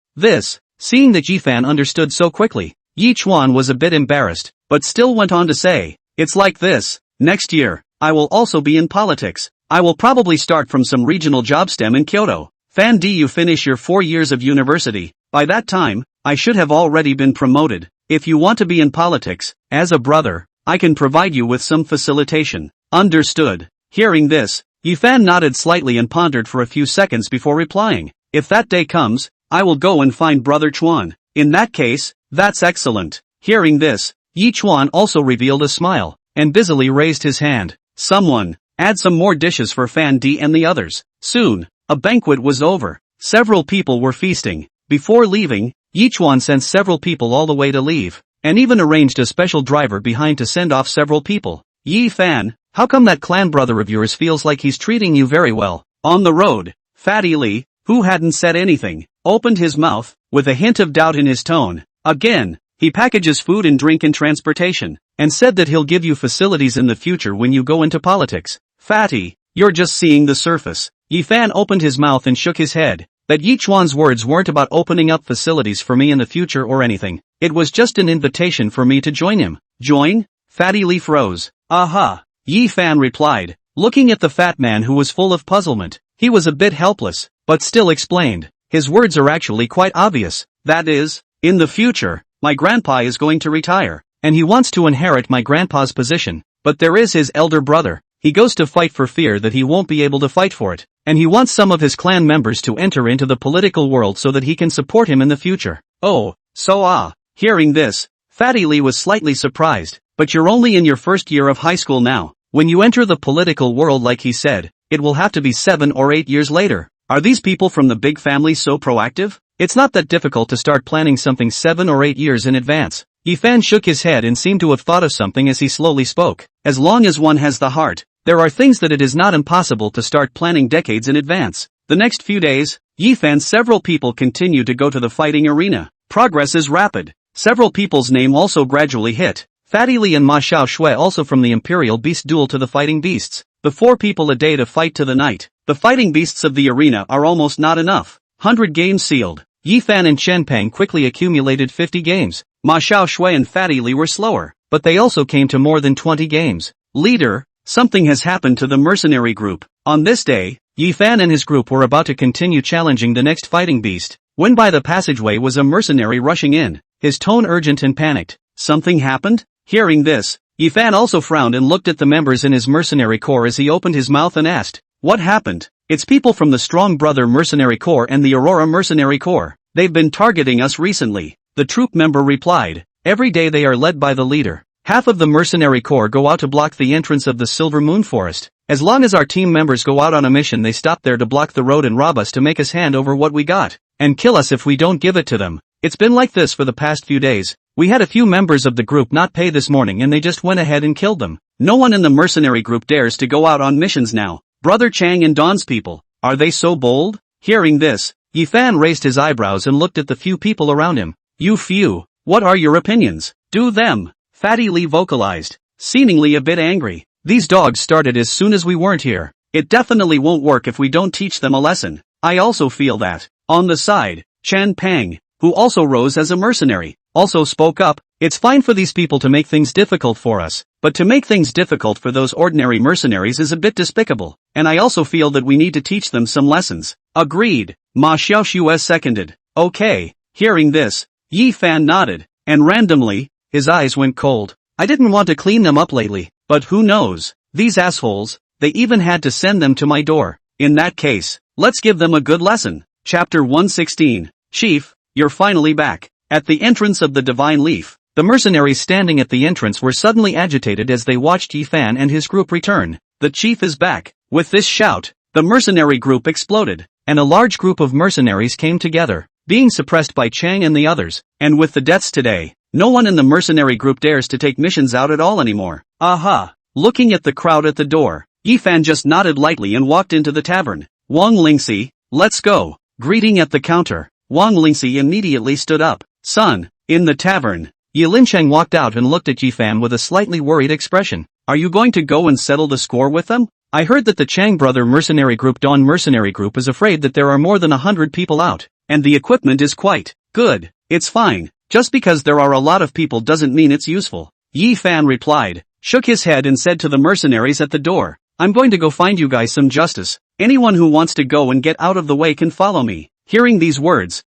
Seeing that Yi Fan understood so quickly, Yi Chuan was a bit embarrassed, but still went on to say, it's like this, next year, I will also be in politics. I will probably start from some regional job stem in Kyoto. Fan D, you finish your 4 years of university. By that time, I should have already been promoted. If you want to be in politics, as a brother, I can provide you with some facilitation. Understood. Hearing this, Yi Fan nodded slightly and pondered for a few seconds before replying. If that day comes, I will go and find Brother Chuan. In that case, that's excellent. Hearing this, Yi Chuan also revealed a smile, and busily raised his hand. Someone, add some more dishes for Fan D and the others. Soon, a banquet was over. Several people were feasting. Before leaving, Yi Chuan sent several people all the way to leave, and even arranged a special driver behind to send off several people. Yi Fan, how come that clan brother of yours feels like he's treating you very well? On the road, Fatty Lee, who hadn't said anything, opened his mouth, with a hint of doubt in his tone. Again, he packages food and drink and transportation, and said that he'll give you facilities in the future when you go into politics. Fatty, you're just seeing the surface. Yi Fan opened his mouth and shook his head. That Yi Chuan's words weren't about opening up facilities for me in the future or anything. It was just an invitation for me to join him. Join? Fatty Lee froze. Aha. Yi Fan replied, looking at the fat man who was full of puzzlement. He was a bit helpless, but still explained. His words are actually quite obvious. That is, in the future, my grandpa is going to retire, and he wants to inherit my grandpa's position. But there is his elder brother. He goes to fight for fear that he won't be able to fight for it, and he wants some of his clan members to enter into the political world so that he can support him in the future. Oh, so Hearing this, Fatty Lee was slightly surprised. But you're only in your first year of high school now. When you enter the political world like he said, it will have to be 7 or 8 years later. Are these people from the big family so proactive? It's not that difficult to start planning something 7 or 8 years in advance. Yi Fan shook his head and seemed to have thought of something as he slowly spoke. As long as one has the heart, there are things that it is not impossible to start planning decades in advance. The next few days, Yi Fan's several people continue to go to the fighting arena. Progress is rapid. Several people's name also gradually hit. Fatty Lee and Ma Xiao Shui also from the Imperial Beast duel to the fighting beasts. The 4 people a day to fight to the night. The fighting beasts of the arena are almost not enough. 100 games sealed. Yi Fan and Chen Peng quickly accumulated 50 games. Ma Xiao Shui and Fatty Lee were slower, but they also came to more than 20 games. Leader, something has happened to the mercenary group. On this day, Yi Fan and his group were about to continue challenging the next fighting beast, when by the passageway was a mercenary rushing in, his tone urgent and panicked. Something happened? Hearing this, Yi Fan also frowned and looked at the members in his mercenary corps as he opened his mouth and asked, what happened? It's people from the Strong Brother Mercenary Corps and the Aurora Mercenary Corps. They've been targeting us recently. The troop member replied, every day they are led by the leader. Half of the Mercenary Corps go out to block the entrance of the Silver Moon Forest. As long as our team members go out on a mission, they stop there to block the road and rob us to make us hand over what we got, and kill us if we don't give it to them. It's been like this for the past few days. We had a few members of the group not pay this morning and they just went ahead and killed them. No one in the mercenary group dares to go out on missions now. Brother Chang and Don's people, are they so bold? Hearing this, Yifan raised his eyebrows and looked at the few people around him. You few, what are your opinions? Do them, Fatty Lee vocalized, seemingly a bit angry. These dogs started as soon as we weren't here. It definitely won't work if we don't teach them a lesson. I also feel that. On the side, Chen Pang, who also rose as a mercenary, also spoke up. It's fine for these people to make things difficult for us, but to make things difficult for those ordinary mercenaries is a bit despicable, and I also feel that we need to teach them some lessons. Agreed, Ma Xiaoxue seconded. Okay. Hearing this, Yi Fan nodded, and randomly, his eyes went cold. I didn't want to clean them up lately, but who knows, these assholes, they even had to send them to my door. In that case, let's give them a good lesson. Chapter 116. Chief, you're finally back. At the entrance of the Divine Leaf, the mercenaries standing at the entrance were suddenly agitated as they watched Yifan and his group return. The chief is back. With this shout, the mercenary group exploded, and a large group of mercenaries came together, being suppressed by Chang and the others. And with the deaths today, no one in the mercenary group dares to take missions out at all anymore. Aha! Looking at the crowd at the door, Yifan just nodded lightly and walked into the tavern. Wang Lingxi, let's go. Greeting at the counter, Wang Lingxi immediately stood up. Son, in the tavern. Yi Lincheng walked out and looked at Yifan with a slightly worried expression. Are you going to go and settle the score with them? I heard that the Chang brother mercenary group Dawn mercenary group is afraid that there are more than 100 people out, and the equipment is quite good. It's fine. Just because there are a lot of people doesn't mean it's useful. Yi Fan replied, shook his head and said to the mercenaries at the door, I'm going to go find you guys some justice. Anyone who wants to go and get out of the way can follow me. Hearing these words,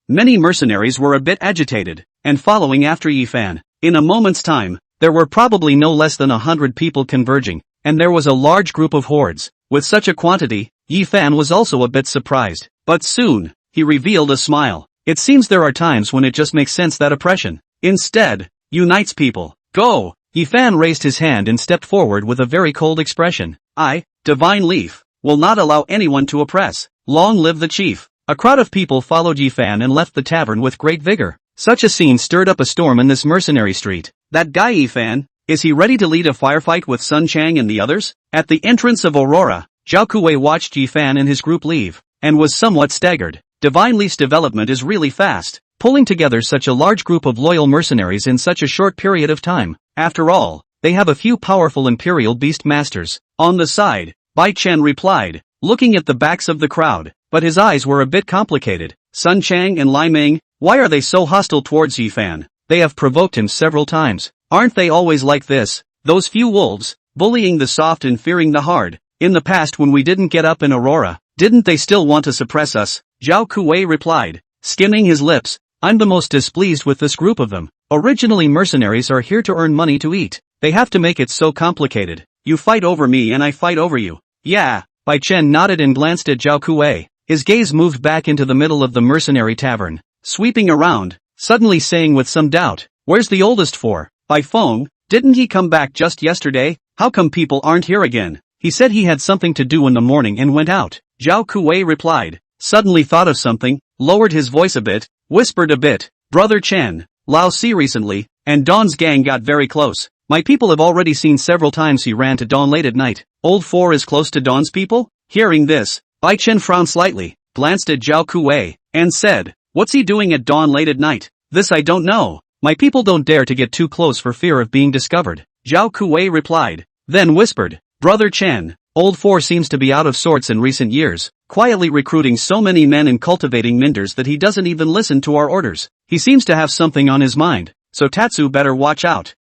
many mercenaries were a bit agitated, and following after Yifan. In a moment's time, there were probably no less than 100 people converging, and there was a large group of hordes. With such a quantity, Yifan was also a bit surprised. But soon, he revealed a smile. It seems there are times when it just makes sense that oppression, instead, unites people. Go! Yifan raised his hand and stepped forward with a very cold expression. I, Divine Leaf, will not allow anyone to oppress. Long live the chief. A crowd of people followed Yifan and left the tavern with great vigor. Such a scene stirred up a storm in this mercenary street. That guy Yifan, is he ready to lead a firefight with Sun Chang and the others? At the entrance of Aurora, Zhao Kuwei watched Yifan and his group leave, and was somewhat staggered. Divine Leaf's development is really fast, pulling together such a large group of loyal mercenaries in such a short period of time. After all, they have a few powerful Imperial Beast Masters. On the side, Bai Chen replied, looking at the backs of the crowd, but his eyes were a bit complicated. Sun Chang and Lai Ming, why are they so hostile towards Yifan? They have provoked him several times. Aren't they always like this? Those few wolves, bullying the soft and fearing the hard. In the past when we didn't get up in Aurora, didn't they still want to suppress us? Zhao Kuwei replied, skimming his lips, I'm the most displeased with this group of them. Originally mercenaries are here to earn money to eat. They have to make it so complicated. You fight over me and I fight over you. Yeah. Bai Chen nodded and glanced at Zhao Kuwei. His gaze moved back into the middle of the mercenary tavern, sweeping around, suddenly saying with some doubt, where's the oldest for? Bai Feng, didn't he come back just yesterday? How come people aren't here again? He said he had something to do in the morning and went out. Zhao Kuwei replied, suddenly thought of something, lowered his voice a bit, whispered a bit, Brother Chen, Lao Si recently, and Dawn's gang got very close. My people have already seen several times he ran to Dawn late at night. Old Four is close to Dawn's people? Hearing this, Bai Chen frowned slightly, glanced at Zhao Kuwei, and said, what's he doing at dawn late at night? This I don't know. My people don't dare to get too close for fear of being discovered. Zhao Kuwei replied, then whispered, Brother Chen, Old Four seems to be out of sorts in recent years, quietly recruiting so many men and cultivating minders that he doesn't even listen to our orders. He seems to have something on his mind, so Tatsu better watch out.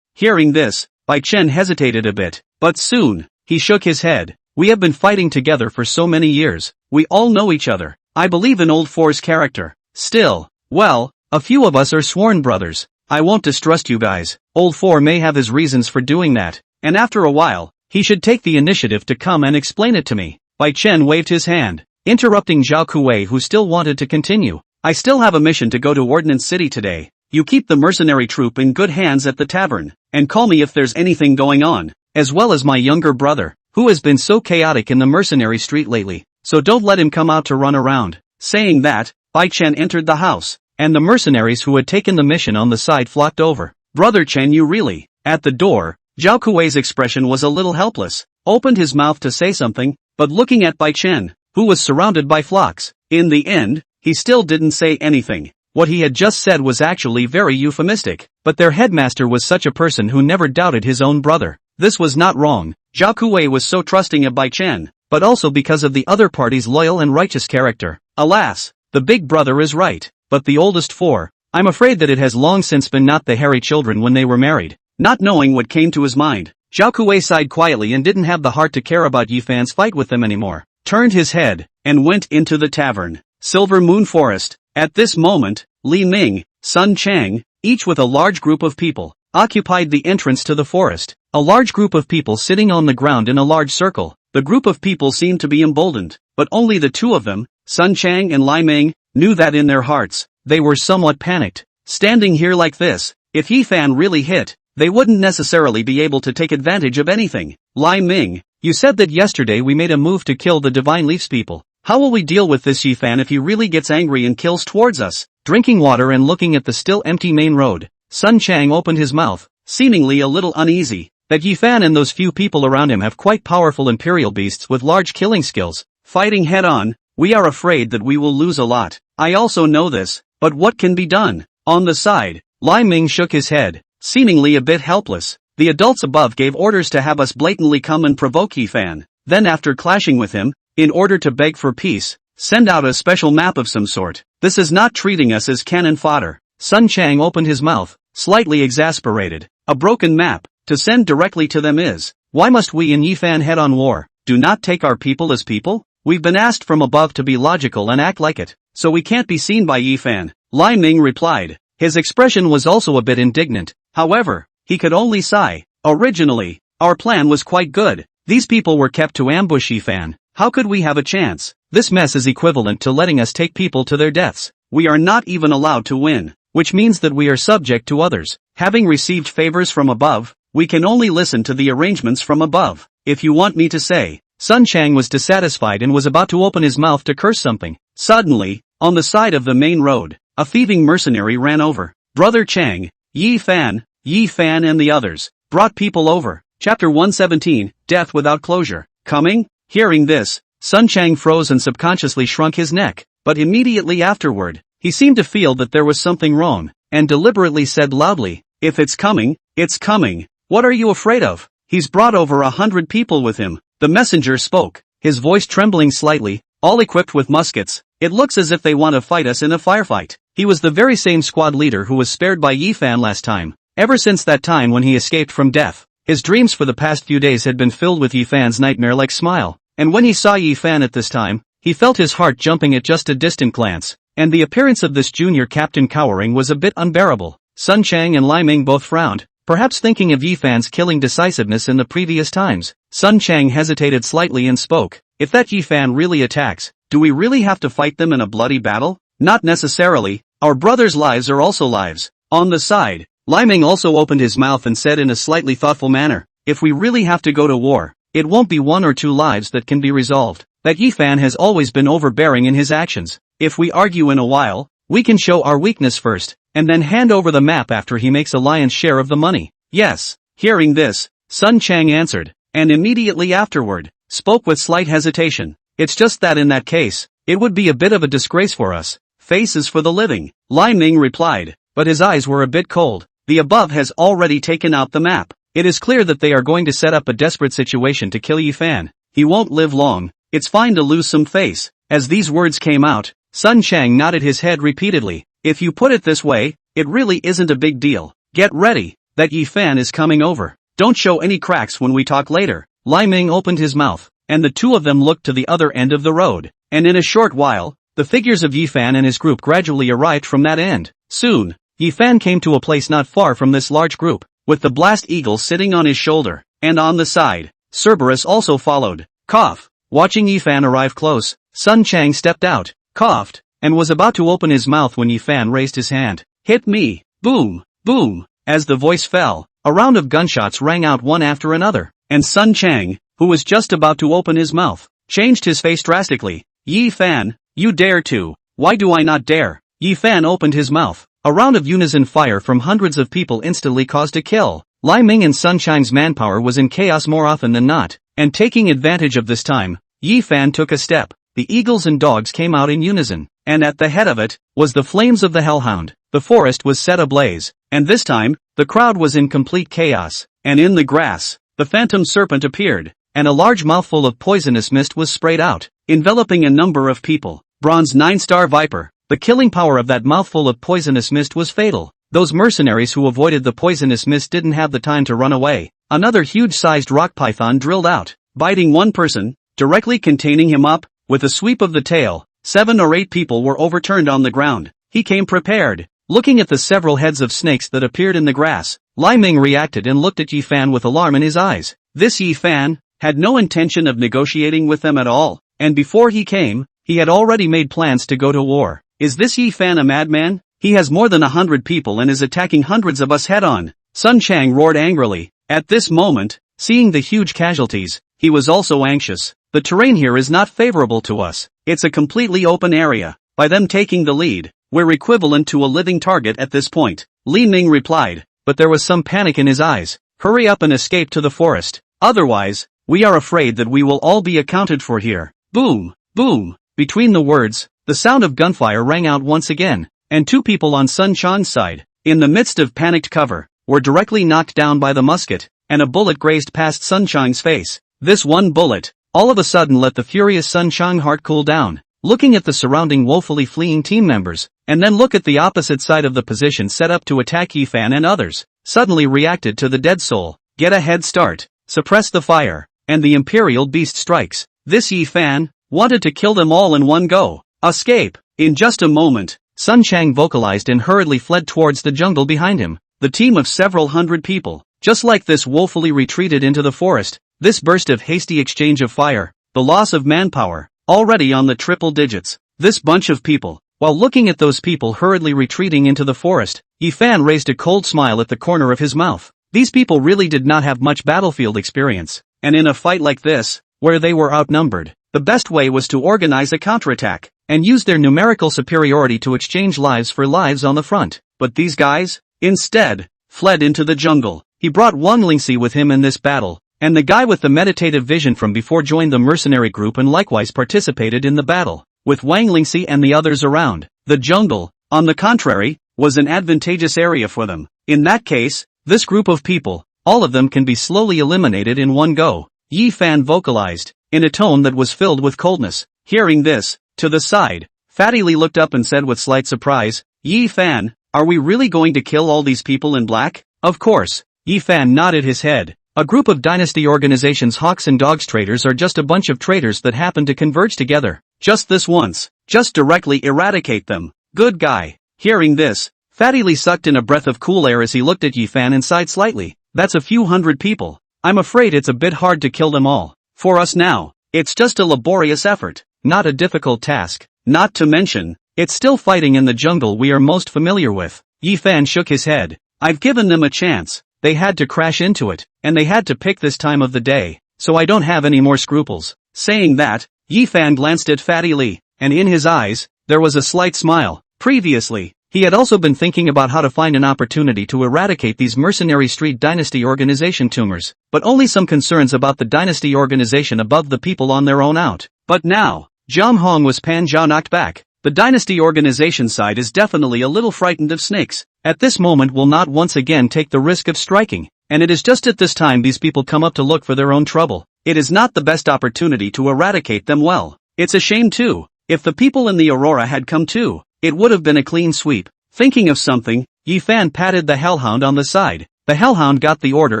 Hearing this, Bai Chen hesitated a bit, but soon, he shook his head. We have been fighting together for so many years, we all know each other. I believe in Old Four's character. Still, well, a few of us are sworn brothers. I won't distrust you guys. Old Four may have his reasons for doing that, and after a while, he should take the initiative to come and explain it to me. Bai Chen waved his hand, interrupting Zhao Kuwei who still wanted to continue. I still have a mission to go to Ordnance City today. You keep the mercenary troop in good hands at the tavern, and call me if there's anything going on. as well as my younger brother, who has been so chaotic in the mercenary street lately, so don't let him come out to run around." Saying that, Bai Chen entered the house, and the mercenaries who had taken the mission on the side flocked over. "Brother Chen, you really..." At the door, Zhao Kuei's expression was a little helpless, opened his mouth to say something, but looking at Bai Chen, who was surrounded by flocks, in the end, he still didn't say anything. What he had just said was actually very euphemistic, but their headmaster was such a person who never doubted his own brother. This was not wrong. Zhao Kuei was so trusting of Bai Chen, but also because of the other party's loyal and righteous character. Alas, the big brother is right, but the oldest four, I'm afraid that it has long since been not the hairy children when they were married. Not knowing what came to his mind, Zhao Kuei sighed quietly and didn't have the heart to care about Yifan's fight with them anymore. Turned his head, and went into the tavern. Silver Moon Forest. At this moment, Li Ming, Sun Chang, each with a large group of people, occupied the entrance to the forest. A large group of people sitting on the ground in a large circle. The group of people seemed to be emboldened, but only the two of them, Sun Chang and Li Ming, knew that in their hearts, they were somewhat panicked. Standing here like this, if Yifan really hit, they wouldn't necessarily be able to take advantage of anything. Li Ming, you said that yesterday we made a move to kill the Divine Leafs people. How will we deal with this Yifan if he really gets angry and kills towards us? Drinking water and looking at the still empty main road, Sun Chang opened his mouth, seemingly a little uneasy. That Yifan and those few people around him have quite powerful imperial beasts with large killing skills. Fighting head-on, we are afraid that we will lose a lot. I also know this, but what can be done? On the side, Li Ming shook his head, seemingly a bit helpless. The adults above gave orders to have us blatantly come and provoke Yifan, then after clashing with him, in order to beg for peace, send out a special map of some sort. This is not treating us as cannon fodder. Sun Chang opened his mouth, slightly exasperated. A broken map, to send directly to them is. Why must we in Yifan head on war? Do not take our people as people? We've been asked from above to be logical and act like it, so we can't be seen by Yifan. Li Ming replied. His expression was also a bit indignant. However, he could only sigh. Originally, our plan was quite good. These people were kept to ambush Yifan. How could we have a chance? This mess is equivalent to letting us take people to their deaths. We are not even allowed to win, which means that we are subject to others. Having received favors from above, we can only listen to the arrangements from above. If you want me to say, Sun Chang was dissatisfied and was about to open his mouth to curse something. Suddenly, on the side of the main road, a thieving mercenary ran over. Brother Chang, Yifan and the others, brought people over. Chapter 117, Death Without Closure. Coming? Hearing this, Sun Chang froze and subconsciously shrunk his neck, but immediately afterward, he seemed to feel that there was something wrong, and deliberately said loudly, if it's coming, it's coming. What are you afraid of? He's brought over 100 people with him. The messenger spoke, his voice trembling slightly, all equipped with muskets. It looks as if they want to fight us in a firefight. He was the very same squad leader who was spared by Yifan last time. Ever since that time when he escaped from death, his dreams for the past few days had been filled with Yifan's nightmare-like smile. And when he saw Yifan at this time, he felt his heart jumping at just a distant glance, and the appearance of this junior captain cowering was a bit unbearable. Sun Chang and Li Ming both frowned, perhaps thinking of Yifan's killing decisiveness in the previous times. Sun Chang hesitated slightly and spoke, if that Yifan really attacks, do we really have to fight them in a bloody battle? Not necessarily, our brothers' lives are also lives. On the side, Li Ming also opened his mouth and said in a slightly thoughtful manner, if we really have to go to war, it won't be 1 or 2 lives that can be resolved. That Yifan has always been overbearing in his actions. If we argue in a while, we can show our weakness first, and then hand over the map after he makes a lion's share of the money. Yes. Hearing this, Sun Chang answered, and immediately afterward, spoke with slight hesitation. It's just that in that case, it would be a bit of a disgrace for us. Faces for the living. Li Ming replied, but his eyes were a bit cold. The above has already taken out the map. It is clear that they are going to set up a desperate situation to kill Yifan. He won't live long. It's fine to lose some face. As these words came out, Sun Chang nodded his head repeatedly. If you put it this way, it really isn't a big deal. Get ready. That Yifan is coming over. Don't show any cracks when we talk later. Li Ming opened his mouth, and the two of them looked to the other end of the road. And in a short while, the figures of Yifan and his group gradually arrived from that end. Soon, Yifan came to a place not far from this large group, with the blast eagle sitting on his shoulder, and on the side, Cerberus also followed. Cough. Watching Yifan arrive close, Sun Chang stepped out, coughed, and was about to open his mouth when Yifan raised his hand. Hit me. Boom, boom. As the voice fell, a round of gunshots rang out one after another. and Sun Chang, who was just about to open his mouth, changed his face drastically. Yi Fan, you dare to. Why do I not dare? Yi Fan opened his mouth. A round of unison fire from hundreds of people instantly caused a kill. Li Ming and Sun Chang's manpower was in chaos more often than not, and taking advantage of this time, Yi Fan took a step. The eagles and dogs came out in unison, and at the head of it was the flames of the hellhound. The forest was set ablaze, and this time, the crowd was in complete chaos, and in the grass, the phantom serpent appeared, and a large mouthful of poisonous mist was sprayed out, enveloping a number of people. Bronze 9-star Viper. The killing power of that mouthful of poisonous mist was fatal. Those mercenaries who avoided the poisonous mist didn't have the time to run away. Another huge-sized rock python drilled out, biting one person, directly containing him up. With a sweep of the tail, 7 or 8 people were overturned on the ground. He came prepared. Looking at the several heads of snakes that appeared in the grass, Li Ming reacted and looked at Yi Fan with alarm in his eyes. This Yi Fan had no intention of negotiating with them at all, and before he came, he had already made plans to go to war. Is this Yi Fan a madman? He has more than 100 people and is attacking hundreds of us head-on. Sun Chang roared angrily. At this moment, seeing the huge casualties, he was also anxious. The terrain here is not favorable to us. It's a completely open area. By them taking the lead, we're equivalent to a living target at this point. Li Ming replied, but there was some panic in his eyes. Hurry up and escape to the forest. Otherwise, we are afraid that we will all be accounted for here. Boom, boom. Between the words, the sound of gunfire rang out once again, and 2 people on Sun Chang's side, in the midst of panicked cover, were directly knocked down by the musket, and a bullet grazed past Sun Chang's face. This one bullet, all of a sudden let the furious Sun Chang heart cool down, looking at the surrounding woefully fleeing team members, and then look at the opposite side of the position set up to attack Yi Fan and others, suddenly reacted to the dead soul. Get a head start, suppress the fire, and the Imperial Beast strikes. This Yi Fan wanted to kill them all in one go. Escape! In just a moment, Sun Chang vocalized and hurriedly fled towards the jungle behind him. The team of several hundred people, just like this, woefully retreated into the forest. This burst of hasty exchange of fire, the loss of manpower, already on the triple digits. This bunch of people, while looking at those people hurriedly retreating into the forest, Yi Fan raised a cold smile at the corner of his mouth. These people really did not have much battlefield experience, and in a fight like this, where they were outnumbered, the best way was to organize a counterattack, and use their numerical superiority to exchange lives for lives on the front. But these guys, instead, fled into the jungle. He brought Wang Lingxi with him in this battle, and the guy with the meditative vision from before joined the mercenary group and likewise participated in the battle. With Wang Lingxi and the others around, the jungle, on the contrary, was an advantageous area for them. In that case, this group of people, all of them can be slowly eliminated in one go. Yi Fan vocalized, in a tone that was filled with coldness. Hearing this, to the side, Fatty Li looked up and said with slight surprise, Yi Fan, are we really going to kill all these people in black? Of course. Yi Fan nodded his head. A group of dynasty organizations, hawks and dogs traders, are just a bunch of traders that happen to converge together. Just this once. Just directly eradicate them. Good guy. Hearing this, Fatty Li sucked in a breath of cool air as he looked at Yi Fan and sighed slightly. That's a few hundred people. I'm afraid it's a bit hard to kill them all. For us now, it's just a laborious effort, not a difficult task. Not to mention, it's still fighting in the jungle we are most familiar with. Yi Fan shook his head. I've given them a chance. They had to crash into it, and they had to pick this time of the day, so I don't have any more scruples. Saying that, Yi Fan glanced at Fatty Li, and in his eyes, there was a slight smile. Previously, he had also been thinking about how to find an opportunity to eradicate these mercenary street dynasty organization tumors, but only some concerns about the dynasty organization above the people on their own out. But now, Jiang Hong was Pan Zhao knocked back. The dynasty organization side is definitely a little frightened of snakes. At this moment will not once again take the risk of striking, and it is just at this time these people come up to look for their own trouble. It is not the best opportunity to eradicate them well. It's a shame too. If the people in the Aurora had come too, it would have been a clean sweep. Thinking of something, Yi Fan patted the hellhound on the side. The hellhound got the order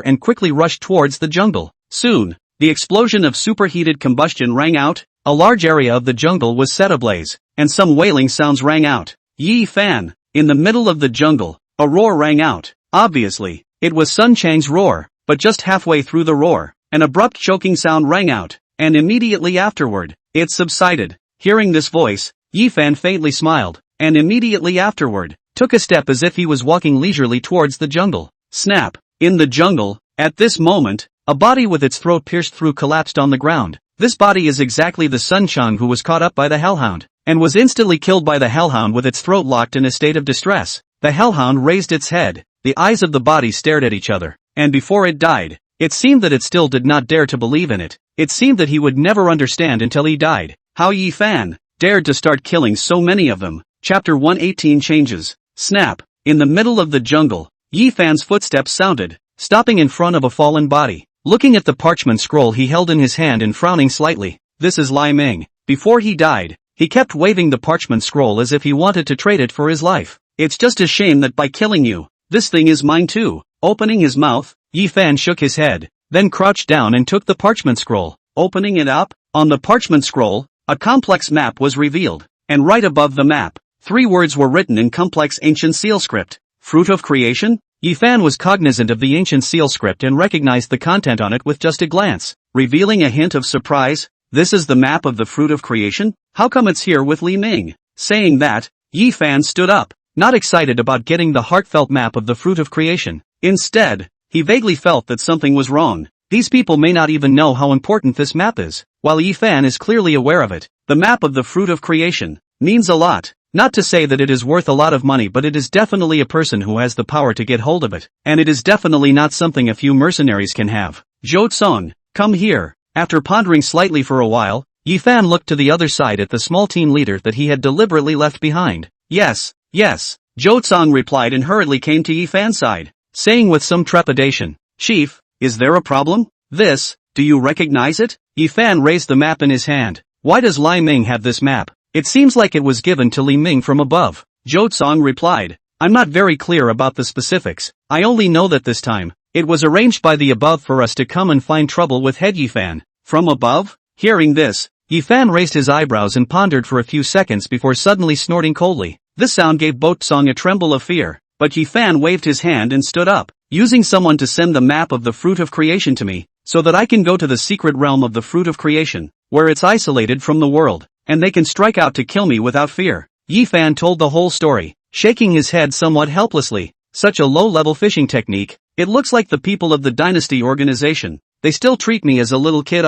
and quickly rushed towards the jungle. Soon, the explosion of superheated combustion rang out. A large area of the jungle was set ablaze, and some wailing sounds rang out. Yi Fan, in the middle of the jungle, a roar rang out. Obviously, it was Sun Chang's roar, but just halfway through the roar, an abrupt choking sound rang out, and immediately afterward, it subsided. Hearing this voice, Yi Fan faintly smiled, and immediately afterward, took a step as if he was walking leisurely towards the jungle. Snap! In the jungle, at this moment, A body with its throat pierced through collapsed on the ground. This body is exactly the Sun Chang who was caught up by the Hellhound, and was instantly killed by the Hellhound with its throat locked in a state of distress. The Hellhound raised its head, the eyes of the body stared at each other, and before it died, it seemed that it still did not dare to believe in it. It seemed that he would never understand until he died. How Yi Fan dared to start killing so many of them. Chapter 118 changes. Snap. In the middle of the jungle, Yi Fan's footsteps sounded, stopping in front of a fallen body. Looking at the parchment scroll he held in his hand and frowning slightly. This is Lai Ming. Before he died, he kept waving the parchment scroll as if he wanted to trade it for his life. It's just a shame that by killing you, this thing is mine too. Opening his mouth, Yi Fan shook his head, then crouched down and took the parchment scroll. Opening it up, on the parchment scroll, a complex map was revealed, and right above the map, 3 words were written in complex ancient seal script. Fruit of creation? Yi Fan was cognizant of the ancient seal script and recognized the content on it with just a glance, revealing a hint of surprise. This is the map of the fruit of creation? How come it's here with Li Ming? Saying that, Yi Fan stood up, not excited about getting the heartfelt map of the fruit of creation. Instead, he vaguely felt that something was wrong. These people may not even know how important this map is, while Yi Fan is clearly aware of it. The map of the fruit of creation means a lot. Not to say that it is worth a lot of money, but it is definitely a person who has the power to get hold of it, and it is definitely not something a few mercenaries can have. Zhou Tsong, come here. After pondering slightly for a while, Yi Fan looked to the other side at the small team leader that he had deliberately left behind. Yes. Zhou Tsong replied and hurriedly came to Yi Fan's side, saying with some trepidation, Chief, is there a problem? Do you recognize it? Yi Fan raised the map in his hand. Why does Lai Ming have this map? It seems like it was given to Li Ming from above. Zhou Tsong replied, I'm not very clear about the specifics. I only know that this time, it was arranged by the above for us to come and find trouble with head Yi Fan. From above? Hearing this, Yi Fan raised his eyebrows and pondered for a few seconds before suddenly snorting coldly. This sound gave Zhou Tsong a tremble of fear, but Yi Fan waved his hand and stood up, using someone to send the map of the fruit of creation to me, so that I can go to the secret realm of the fruit of creation, where it's isolated from the world, and they can strike out to kill me without fear. Yi Fan told the whole story, shaking his head somewhat helplessly. Such a low-level fishing technique. It looks like the people of the dynasty organization, they still treat me as a little kid.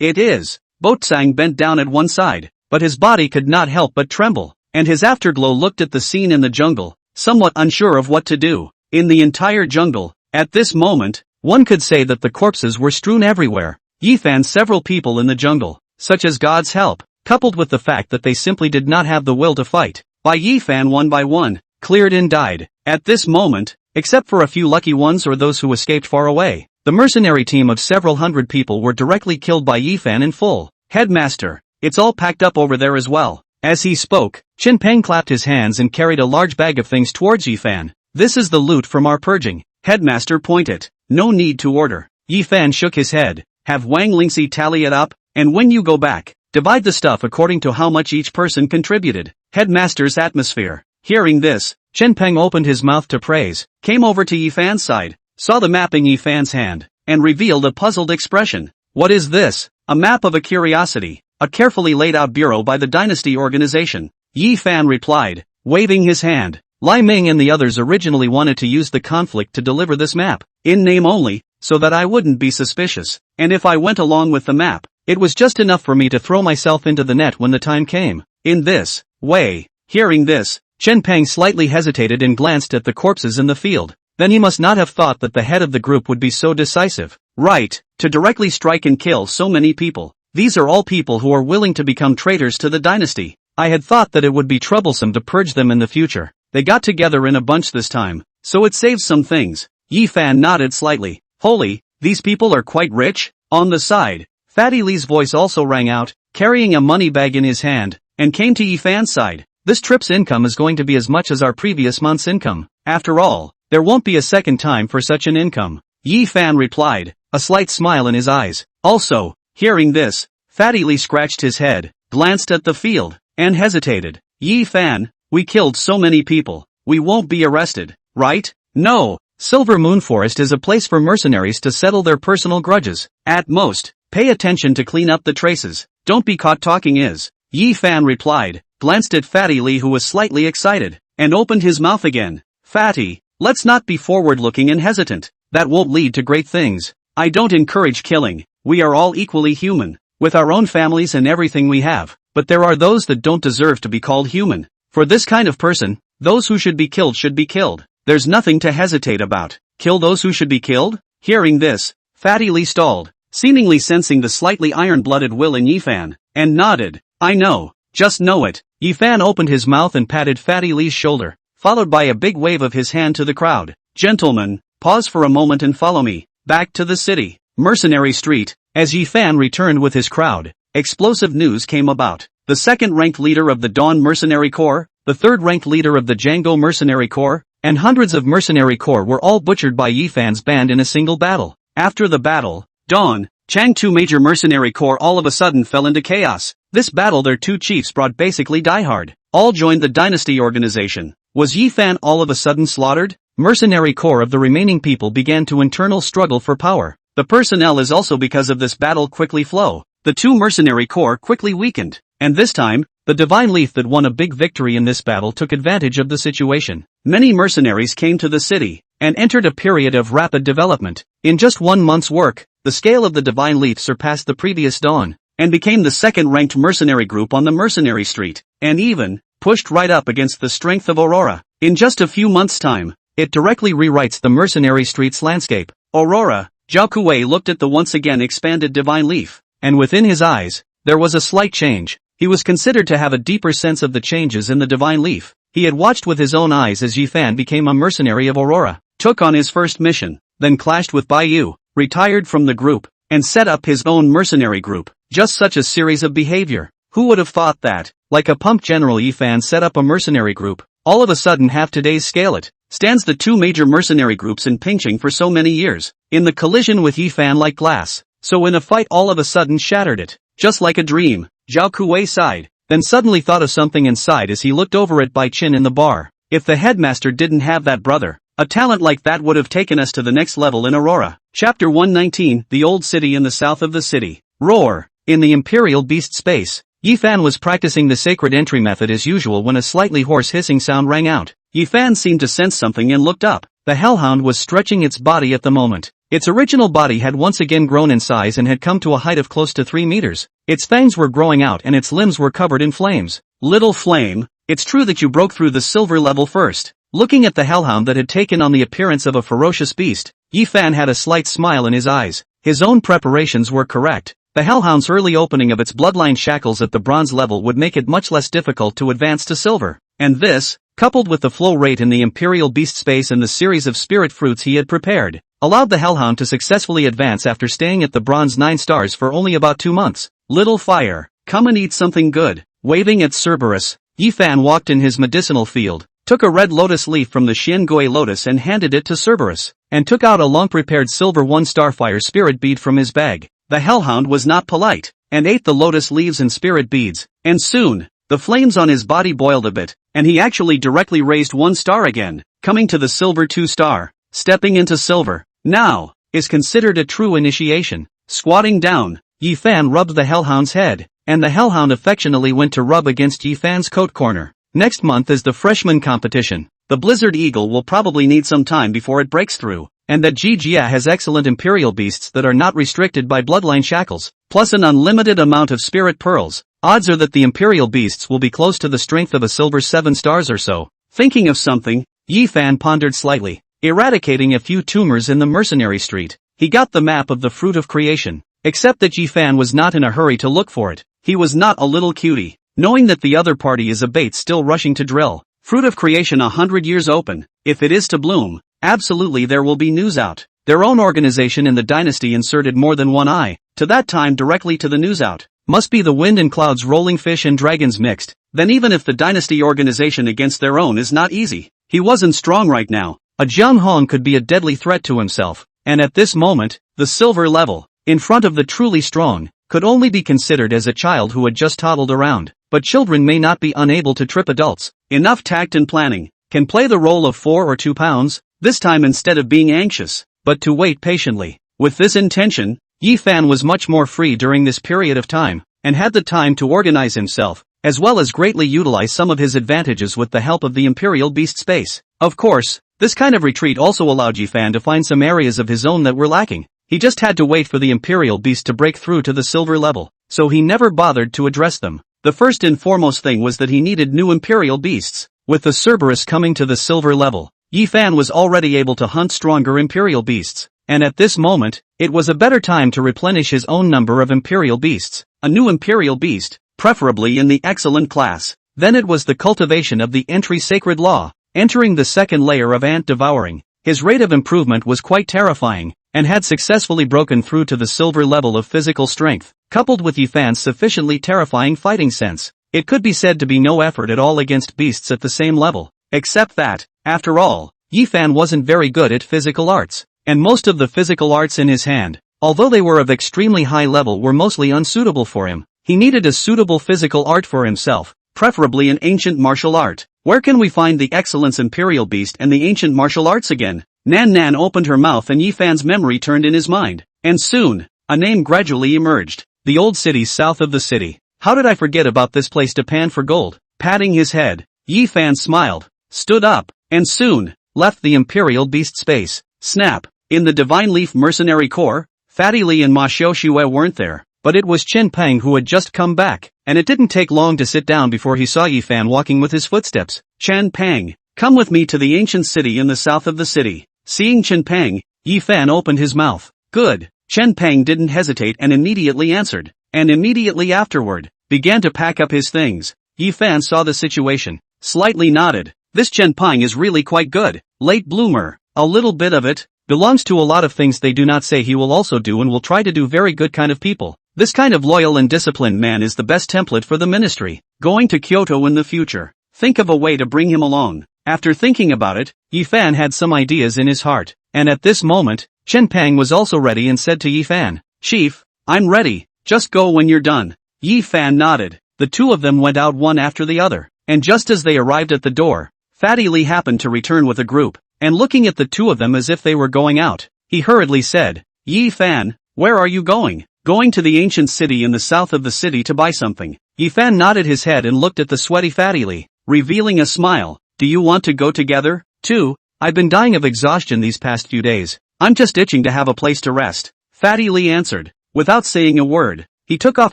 It is. Boatsang bent down at one side, but his body could not help but tremble, and his afterglow looked at the scene in the jungle, somewhat unsure of what to do. In the entire jungle, at this moment, one could say that the corpses were strewn everywhere. Yi Fan several people in the jungle, such as God's help, coupled with the fact that they simply did not have the will to fight. By Yi Fan one by one, cleared and died. At this moment, except for a few lucky ones or those who escaped far away, the mercenary team of several hundred people were directly killed by Yi Fan in full. Headmaster, it's all packed up over there as well. As he spoke, Qin Peng clapped his hands and carried a large bag of things towards Yi Fan. This is the loot from our purging. Headmaster pointed. No need to order. Yi Fan shook his head. Have Wang Lingxi tally it up, and when you go back, divide the stuff according to how much each person contributed. Headmaster's atmosphere. Hearing this, Qin Peng opened his mouth to praise, came over to Yi Fan's side, saw the map in Yi Fan's hand, and revealed a puzzled expression. What is this? A map of a curiosity. A carefully laid out bureau by the dynasty organization. Yi Fan replied, waving his hand. Lai Ming and the others originally wanted to use the conflict to deliver this map, in name only, so that I wouldn't be suspicious, and if I went along with the map, it was just enough for me to throw myself into the net when the time came. In this way. Hearing this, Qin Peng slightly hesitated and glanced at the corpses in the field. Then he must not have thought that the head of the group would be so decisive. Right, to directly strike and kill so many people. These are all people who are willing to become traitors to the dynasty. I had thought that it would be troublesome to purge them in the future. They got together in a bunch this time, so it saves some things. Yi Fan nodded slightly. Holy, these people are quite rich? On the side, Fatty Li's voice also rang out, carrying a money bag in his hand, and came to Yi Fan's side. This trip's income is going to be as much as our previous month's income. After all, there won't be a second time for such an income. Yi Fan replied, a slight smile in his eyes. Also, hearing this, Fatty Li scratched his head, glanced at the field, and hesitated. Yi Fan, we killed so many people, we won't be arrested, right? No, Silver Moon Forest is a place for mercenaries to settle their personal grudges. At most, pay attention to clean up the traces. Don't be caught talking is. Yi Fan replied, glanced at Fatty Li who was slightly excited, and opened his mouth again. Fatty, let's not be forward-looking and hesitant. That won't lead to great things. I don't encourage killing. We are all equally human, with our own families and everything we have, but there are those that don't deserve to be called human. For this kind of person, those who should be killed should be killed. There's nothing to hesitate about. Kill those who should be killed? Hearing this, Fatty Lee stalled, seemingly sensing the slightly iron-blooded will in Yifan, and nodded. I know. Just know it. Yifan opened his mouth and patted Fatty Lee's shoulder, followed by a big wave of his hand to the crowd. Gentlemen, pause for a moment and follow me. Back to the city. Mercenary Street. As Yifan returned with his crowd, explosive news came about. The second-ranked leader of the Dawn Mercenary Corps, the third-ranked leader of the Django Mercenary Corps, and hundreds of mercenary corps were all butchered by Yifan's band in a single battle. After the battle, Dawn, Chang, two major mercenary corps all of a sudden fell into chaos. This battle their two chiefs brought basically diehard. All joined the dynasty organization. Was Yifan all of a sudden slaughtered? Mercenary corps of the remaining people began to internal struggle for power. The personnel is also because of this battle quickly flow. The two mercenary corps quickly weakened. And this time, the divine leaf that won a big victory in this battle took advantage of the situation. Many mercenaries came to the city, and entered a period of rapid development. In just 1 month's work, the scale of the divine leaf surpassed the previous Dawn, and became the second-ranked mercenary group on the mercenary street, and even pushed right up against the strength of Aurora. In just a few months' time, it directly rewrites the mercenary street's landscape. Aurora, Zhao Kuei looked at the once again expanded divine leaf, and within his eyes, there was a slight change. He was considered to have a deeper sense of the changes in the divine leaf. He had watched with his own eyes as Yifan became a mercenary of Aurora, took on his first mission, then clashed with Baiyu, retired from the group, and set up his own mercenary group. Just such a series of behavior. Who would have thought that, like a pump general, Yifan set up a mercenary group, all of a sudden have today's scale it, stands the two major mercenary groups in pinching for so many years, in the collision with Yifan like glass, so in a fight all of a sudden shattered it, just like a dream. Zhao Kuei sighed, then suddenly thought of something and sighed as he looked over at Bai Qin in the bar. If the headmaster didn't have that brother, a talent like that would have taken us to the next level in Aurora. Chapter 119, The Old City in the South of the City. Roar. In the Imperial Beast space, Yifan was practicing the sacred entry method as usual when a slightly hoarse hissing sound rang out. Yifan seemed to sense something and looked up. The hellhound was stretching its body at the moment. Its original body had once again grown in size and had come to a height of close to 3 meters. Its fangs were growing out and its limbs were covered in flames. Little flame, it's true that you broke through the silver level first. Looking at the hellhound that had taken on the appearance of a ferocious beast, Yifan had a slight smile in his eyes. His own preparations were correct. The hellhound's early opening of its bloodline shackles at the bronze level would make it much less difficult to advance to silver. And this, coupled with the flow rate in the Imperial Beast space and the series of spirit fruits he had prepared, allowed the hellhound to successfully advance after staying at the bronze 9 stars for only about 2 months. Little fire, come and eat something good. Waving at Cerberus, Yifan walked in his medicinal field, took a red lotus leaf from the Xiangui lotus and handed it to Cerberus, and took out a long-prepared silver 1-star fire spirit bead from his bag. The hellhound was not polite, and ate the lotus leaves and spirit beads, and soon, the flames on his body boiled a bit, and he actually directly raised 1 star again, coming to the silver 2-star. Stepping into silver, now, is considered a true initiation. Squatting down, Yifan rubbed the hellhound's head, and the hellhound affectionately went to rub against Yifan's coat corner. Next month is the freshman competition. The Blizzard Eagle will probably need some time before it breaks through, and that Jia has excellent imperial beasts that are not restricted by bloodline shackles, plus an unlimited amount of spirit pearls. Odds are that the imperial beasts will be close to the strength of a silver 7 stars or so. Thinking of something, Yifan pondered slightly, eradicating a few tumors in the mercenary street. He got the map of the fruit of creation, except that Yifan was not in a hurry to look for it. He was not a little cutie, knowing that the other party is a bait still rushing to drill. Fruit of creation 100 years open, if it is to bloom, absolutely there will be news out. Their own organization in the dynasty inserted more than one eye, to that time directly to the news out. Must be the wind and clouds rolling fish and dragons mixed. Then even if the dynasty organization against their own is not easy, he wasn't strong right now. A Jiang Hong could be a deadly threat to himself, and at this moment, the silver level, in front of the truly strong, could only be considered as a child who had just toddled around. But children may not be unable to trip adults. Enough tact and planning, can play the role of 4 or 2 pounds, this time instead of being anxious, but to wait patiently. With this intention, Yifan was much more free during this period of time, and had the time to organize himself, as well as greatly utilize some of his advantages with the help of the Imperial Beast space. Of course, this kind of retreat also allowed Yifan to find some areas of his own that were lacking. He just had to wait for the Imperial Beast to break through to the silver level, so he never bothered to address them. The first and foremost thing was that he needed new Imperial Beasts. With the Cerberus coming to the silver level, Yi Fan was already able to hunt stronger Imperial Beasts, and at this moment, it was a better time to replenish his own number of Imperial Beasts. A new Imperial Beast, preferably in the excellent class. Then it was the cultivation of the entry sacred law, entering the second layer of ant devouring. His rate of improvement was quite terrifying, and had successfully broken through to the silver level of physical strength, coupled with Yi Fan's sufficiently terrifying fighting sense. It could be said to be no effort at all against beasts at the same level, except that, after all, Yi Fan wasn't very good at physical arts, and most of the physical arts in his hand, although they were of extremely high level, were mostly unsuitable for him. He needed a suitable physical art for himself, preferably an ancient martial art. Where can we find the excellence Imperial Beast and the ancient martial arts again? Nan Nan opened her mouth and Yi Fan's memory turned in his mind, and soon, a name gradually emerged. The old city south of the city. How did I forget about this place to pan for gold? Patting his head, Yi Fan smiled, stood up, and soon, left the Imperial Beast space. Snap. In the Divine Leaf Mercenary Corps, Fatty Li and Ma Xiaoxue weren't there, but it was Chen Peng who had just come back, and it didn't take long to sit down before he saw Yi Fan walking with his footsteps. Chen Peng, come with me to the ancient city in the south of the city. Seeing Chen Peng, Yi Fan opened his mouth. Good. Chen Peng didn't hesitate and immediately answered, and immediately afterward, began to pack up his things. Yi Fan saw the situation, slightly nodded. This Chen Peng is really quite good. Late bloomer, a little bit of it, belongs to a lot of things they do not say he will also do and will try to do very good kind of people. This kind of loyal and disciplined man is the best template for the ministry. Going to Kyoto in the future. Think of a way to bring him along. After thinking about it, Yi Fan had some ideas in his heart, and at this moment, Chen Peng was also ready and said to Yi Fan, Chief, I'm ready, just go when you're done. Yi Fan nodded. The two of them went out one after the other, and just as they arrived at the door, Fatty Li happened to return with a group, and looking at the two of them as if they were going out, he hurriedly said, Yi Fan, where are you going? Going to the ancient city in the south of the city to buy something. Yi Fan nodded his head and looked at the sweaty Fatty Li, revealing a smile. Do you want to go together, too? I've been dying of exhaustion these past few days. I'm just itching to have a place to rest. Fatty Li answered. Without saying a word, he took off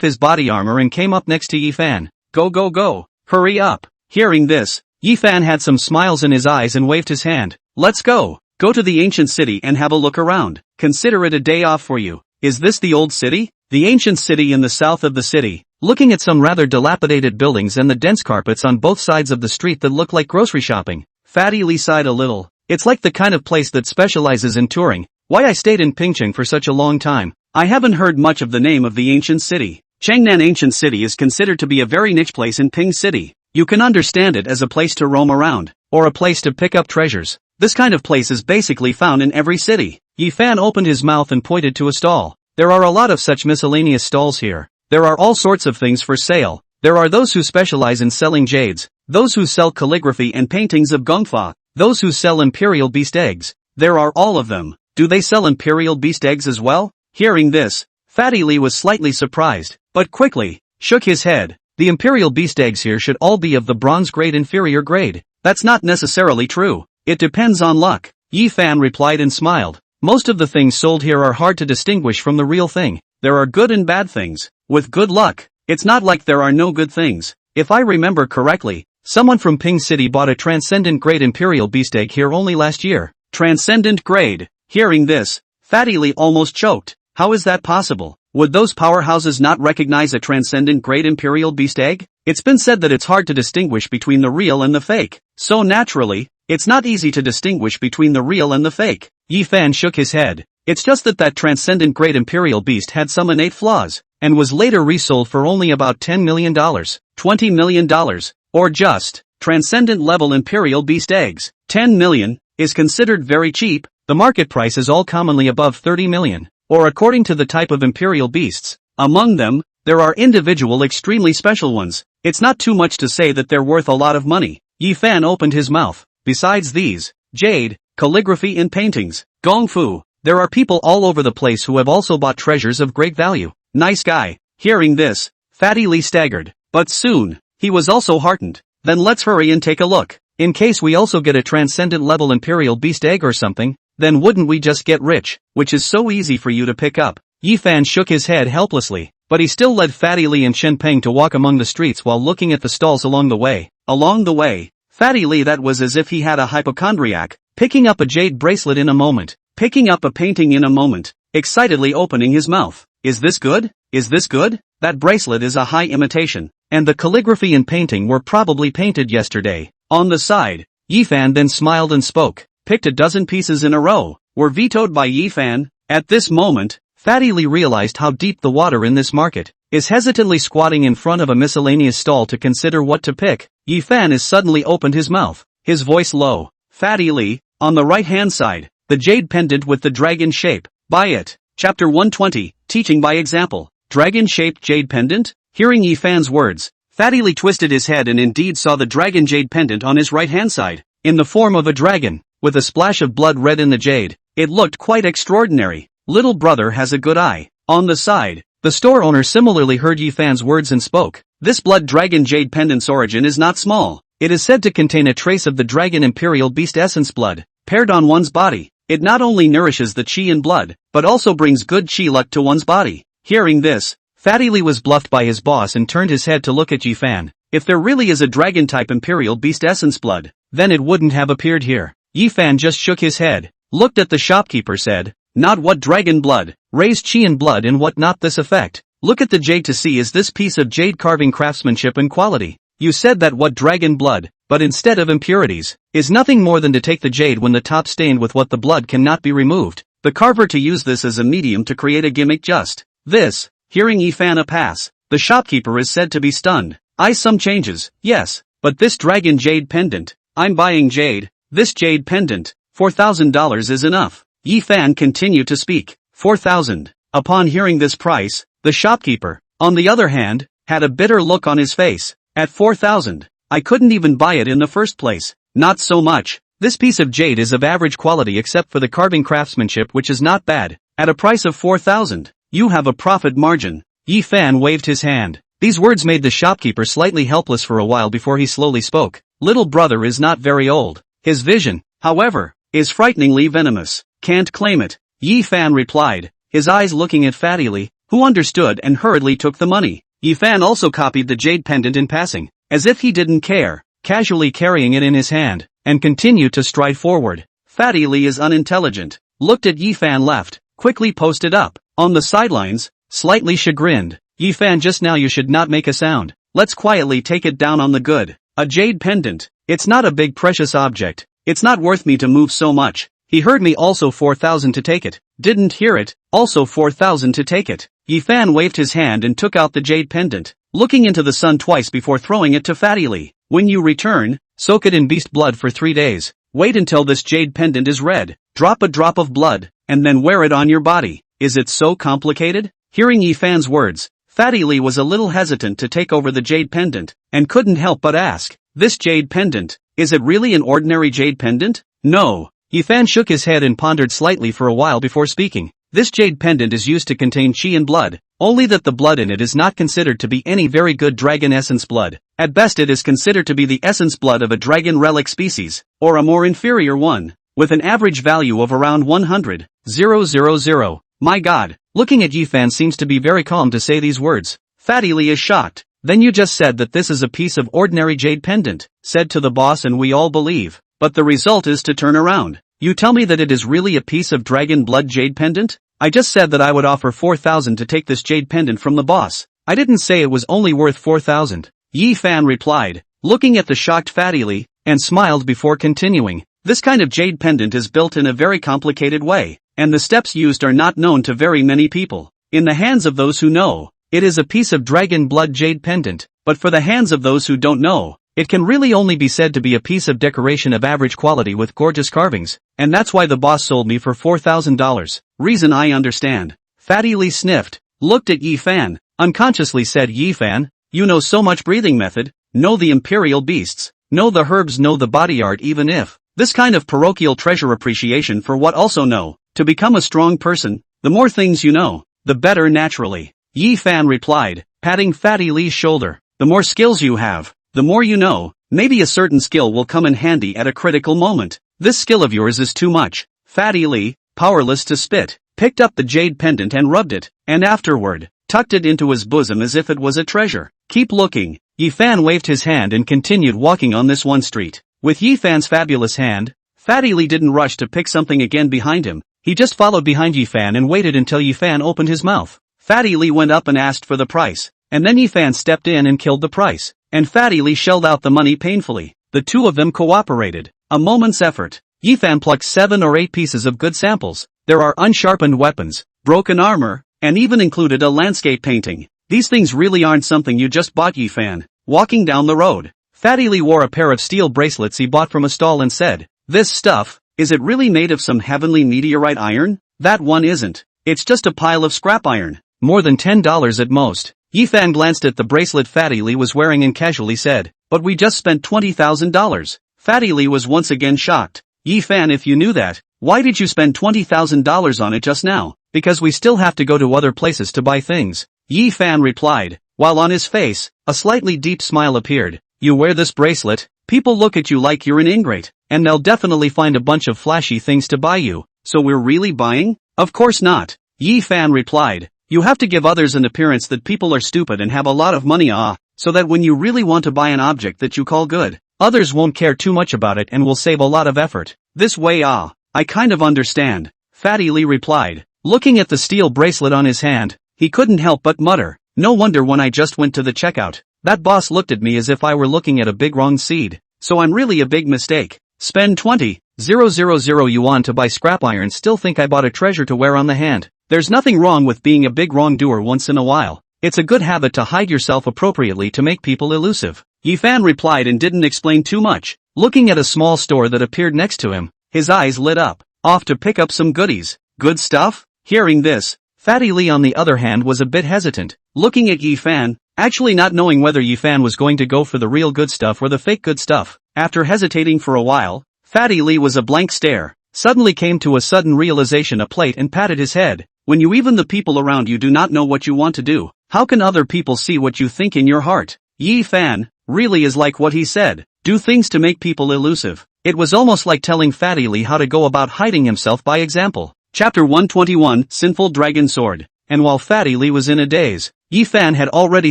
his body armor and came up next to Yi Fan. Go go go, hurry up. Hearing this, Yi Fan had some smiles in his eyes and waved his hand. Let's go. Go to the ancient city and have a look around. Consider it a day off for you. Is this the old city? The ancient city in the south of the city. Looking at some rather dilapidated buildings and the dense carpets on both sides of the street that look like grocery shopping, Fatty Li sighed a little. It's like the kind of place that specializes in touring. Why I stayed in Pingcheng for such a long time. I haven't heard much of the name of the ancient city. Changnan Ancient City is considered to be a very niche place in Ping City. You can understand it as a place to roam around, or a place to pick up treasures. This kind of place is basically found in every city. Yi Fan opened his mouth and pointed to a stall. There are a lot of such miscellaneous stalls here. There are all sorts of things for sale. There are those who specialize in selling jades, those who sell calligraphy and paintings of gongfa, those who sell Imperial Beast eggs. There are all of them. Do they sell Imperial Beast eggs as well? Hearing this, Fatty Li was slightly surprised, but quickly shook his head. The Imperial Beast eggs here should all be of the bronze grade inferior grade. That's not necessarily true. It depends on luck. Yi Fan replied and smiled. Most of the things sold here are hard to distinguish from the real thing. There are good and bad things. With good luck, it's not like there are no good things. If I remember correctly, someone from Ping City bought a transcendent grade Imperial Beast egg here only last year. Transcendent grade. Hearing this, Fatty Li almost choked. How is that possible? Would those powerhouses not recognize a transcendent grade Imperial Beast egg? It's been said that it's hard to distinguish between the real and the fake. So naturally, it's not easy to distinguish between the real and the fake. Yi Fan shook his head. It's just that transcendent grade Imperial Beast had some innate flaws, and was later resold for only about $10 million, $20 million, or just, transcendent level Imperial Beast eggs. 10 million, is considered very cheap. The market price is all commonly above 30 million, or according to the type of Imperial Beasts. Among them, there are individual extremely special ones. It's not too much to say that they're worth a lot of money. Yi Fan opened his mouth. Besides these, jade, calligraphy and paintings, gongfu, there are people all over the place who have also bought treasures of great value. Nice guy. Hearing this, Fatty Li staggered, but soon, he was also heartened. Then let's hurry and take a look. In case we also get a transcendent level Imperial Beast egg or something. then wouldn't we just get rich, which is so easy for you to pick up. Yi Fan shook his head helplessly, but he still led Fatty Lee and Shen Peng to walk among the streets while looking at the stalls along the way. Along the way, Fatty Lee that was as if he had a hypochondriac, picking up a jade bracelet in a moment, picking up a painting in a moment, excitedly opening his mouth. Is this good? Is this good? That bracelet is a high imitation, and the calligraphy and painting were probably painted yesterday. On the side, Yi Fan then smiled and spoke. Picked a dozen pieces in a row, were vetoed by Yi Fan. At this moment, Fatty Lee realized how deep the water in this market is. Hesitantly squatting in front of a miscellaneous stall to consider what to pick, Yi Fan is suddenly opened his mouth, his voice low. Fatty Lee, on the right-hand side, the jade pendant with the dragon shape. Buy it. Chapter 120, Teaching by Example. Dragon-shaped jade pendant? Hearing Yi Fan's words, Fatty Lee twisted his head and indeed saw the dragon jade pendant on his right-hand side, in the form of a dragon, with a splash of blood red in the jade. It looked quite extraordinary. Little brother has a good eye. On the side, the store owner similarly heard Yi Fan's words and spoke. This blood dragon jade pendant's origin is not small. It is said to contain a trace of the dragon imperial beast essence blood, paired on one's body. It not only nourishes the chi in blood, but also brings good chi luck to one's body. Hearing this, Fatty Lee was bluffed by his boss and turned his head to look at Yi Fan. If there really is a dragon-type imperial beast essence blood, then it wouldn't have appeared here. Yi Fan just shook his head, looked at the shopkeeper, said, not what dragon blood, raised chi and blood and what not this effect. Look at the jade to see is this piece of jade carving craftsmanship and quality. You said that what dragon blood, but instead of impurities, is nothing more than to take the jade when the top stained with what the blood cannot be removed. The carver to use this as a medium to create a gimmick just. This, hearing Yi Fan a pass, the shopkeeper is said to be stunned. Some changes, yes, but this dragon jade pendant, I'm buying jade, this jade pendant, $4,000 is enough. Yi Fan continued to speak. 4,000. Upon hearing this price, the shopkeeper, on the other hand, had a bitter look on his face. At 4,000, I couldn't even buy it in the first place. Not so much. This piece of jade is of average quality except for the carving craftsmanship, which is not bad. At a price of 4,000, you have a profit margin. Yi Fan waved his hand. These words made the shopkeeper slightly helpless for a while before he slowly spoke. Little brother is not very old. His vision, however, is frighteningly venomous. Can't claim it. Yi Fan replied, his eyes looking at Fatty Lee, who understood and hurriedly took the money. Yi Fan also copied the jade pendant in passing, as if he didn't care, casually carrying it in his hand, and continued to stride forward. Fatty Lee is unintelligent. Looked at Yi Fan, left, quickly posted up. On the sidelines, slightly chagrined. Yi Fan, just now you should not make a sound. Let's quietly take it down on the good. A jade pendant. It's not a big precious object. It's not worth me to move so much. He heard me, also 4,000 to take it. Didn't hear it, also 4,000 to take it. Yi Fan waved his hand and took out the jade pendant, looking into the sun twice before throwing it to Fatty Lee. When you return, soak it in beast blood for 3 days. Wait until this jade pendant is red. Drop a drop of blood, and then wear it on your body. Is it so complicated? Hearing Yi Fan's words, Fatty Lee was a little hesitant to take over the jade pendant, and couldn't help but ask, this jade pendant, is it really an ordinary jade pendant? No. Yi Fan shook his head and pondered slightly for a while before speaking. This jade pendant is used to contain chi and blood, only that the blood in it is not considered to be any very good dragon essence blood. At best it is considered to be the essence blood of a dragon relic species, or a more inferior one, with an average value of around 100,000. My God. Looking at Yi Fan seems to be very calm to say these words. Fatty Lee is shocked. Then you just said that this is a piece of ordinary jade pendant, said to the boss, and we all believe. But the result is to turn around. You tell me that it is really a piece of dragon blood jade pendant? I just said that I would offer 4,000 to take this jade pendant from the boss. I didn't say it was only worth 4,000. Yi Fan replied, looking at the shocked Fatty Lee, and smiled before continuing. This kind of jade pendant is built in a very complicated way, and the steps used are not known to very many people. In the hands of those who know, it is a piece of dragon blood jade pendant, but for the hands of those who don't know, it can really only be said to be a piece of decoration of average quality with gorgeous carvings, and that's why the boss sold me for $4,000. Reason I understand. Fatty Lee sniffed, looked at Yi Fan, unconsciously said, Yi Fan, you know so much breathing method, know the imperial beasts, know the herbs, know the body art, even if, this kind of parochial treasure appreciation for what also know, to become a strong person, the more things you know, the better naturally. Yi Fan replied, patting Fatty Lee's shoulder, the more skills you have, the more you know, maybe a certain skill will come in handy at a critical moment. This skill of yours is too much. Fatty Lee, powerless to spit, picked up the jade pendant and rubbed it, and afterward, tucked it into his bosom as if it was a treasure. Keep looking. Yi Fan waved his hand and continued walking on this one street. With Yi Fan's fabulous hand, Fatty Lee didn't rush to pick something again behind him, he just followed behind Yi Fan and waited until Yi Fan opened his mouth. Fatty Lee went up and asked for the price, and then Yi Fan stepped in and killed the price, and Fatty Lee shelled out the money painfully. The two of them cooperated. A moment's effort. Yi Fan plucked 7 or 8 pieces of good samples. There are unsharpened weapons, broken armor, and even included a landscape painting. These things really aren't something you just bought, Yi Fan. Walking down the road, Fatty Lee wore a pair of steel bracelets he bought from a stall and said, "This stuff, is it really made of some heavenly meteorite iron? That one isn't. It's just a pile of scrap iron. More than $10 at most." Yi Fan glanced at the bracelet Fatty Lee was wearing and casually said, "But we just spent $20,000. Fatty Lee was once again shocked. "Yi Fan, if you knew that, why did you spend $20,000 on it just now?" "Because we still have to go to other places to buy things," Yi Fan replied, while on his face, a slightly deep smile appeared. "You wear this bracelet, people look at you like you're an ingrate, and they'll definitely find a bunch of flashy things to buy you. So we're really buying?" "Of course not," Yi Fan replied. "You have to give others an appearance that people are stupid and have a lot of money, so that when you really want to buy an object that you call good, others won't care too much about it and will save a lot of effort. This way, I kind of understand," Fatty Lee replied. Looking at the steel bracelet on his hand, he couldn't help but mutter, "No wonder when I just went to the checkout, that boss looked at me as if I were looking at a big wrong seed. So I'm really a big mistake. Spend 20,000 yuan to buy scrap iron, still think I bought a treasure to wear on the hand. There's nothing wrong with being a big wrongdoer once in a while. It's a good habit to hide yourself appropriately to make people elusive." Yi Fan replied and didn't explain too much. Looking at a small store that appeared next to him, his eyes lit up. Off to pick up some goodies. Good stuff? Hearing this, Fatty Lee on the other hand was a bit hesitant, looking at Yi Fan, actually not knowing whether Yi Fan was going to go for the real good stuff or the fake good stuff. After hesitating for a while, Fatty Lee was a blank stare, suddenly came to a sudden realization, a plate, and patted his head. When you even the people around you do not know what you want to do, how can other people see what you think in your heart? Yi Fan really is like what he said, do things to make people elusive. It was almost like telling Fatty Lee how to go about hiding himself by example. Chapter 121, Sinful Dragon Sword. And while Fatty Lee was in a daze, Yi Fan had already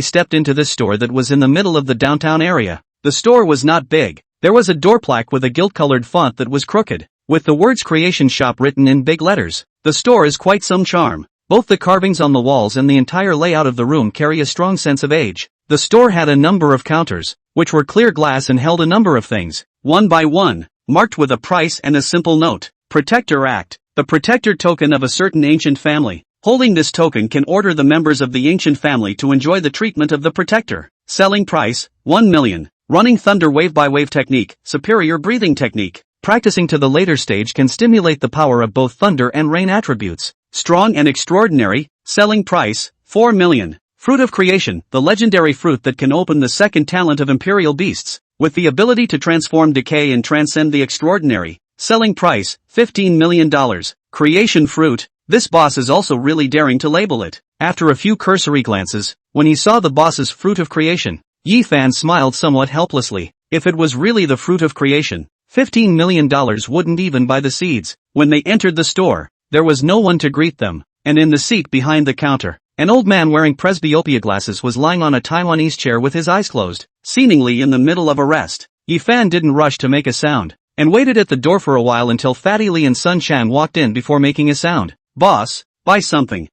stepped into this store that was in the middle of the downtown area. The store was not big. There was a door plaque with a gilt-colored font that was crooked, with the words Creation Shop written in big letters. The store is quite some charm. Both the carvings on the walls and the entire layout of the room carry a strong sense of age. The store had a number of counters, which were clear glass and held a number of things, one by one, marked with a price and a simple note. Protector Act, the protector token of a certain ancient family. Holding this token can order the members of the ancient family to enjoy the treatment of the protector. Selling price, 1 million. Running thunder wave-by-wave technique, superior breathing technique. Practicing to the later stage can stimulate the power of both thunder and rain attributes. Strong and extraordinary, selling price, 4 million. Fruit of Creation, the legendary fruit that can open the second talent of imperial beasts, with the ability to transform decay and transcend the extraordinary. Selling price, $15 million. Creation fruit, this boss is also really daring to label it. After a few cursory glances, when he saw the boss's fruit of creation, Yi Fan smiled somewhat helplessly. If it was really the fruit of creation, $15 million wouldn't even buy the seeds. When they entered the store, there was no one to greet them, and in the seat behind the counter, an old man wearing presbyopia glasses was lying on a Taiwanese chair with his eyes closed, seemingly in the middle of a rest. Yi Fan didn't rush to make a sound, and waited at the door for a while until Fatty Lee and Sun Chan walked in before making a sound. "Boss, buy something."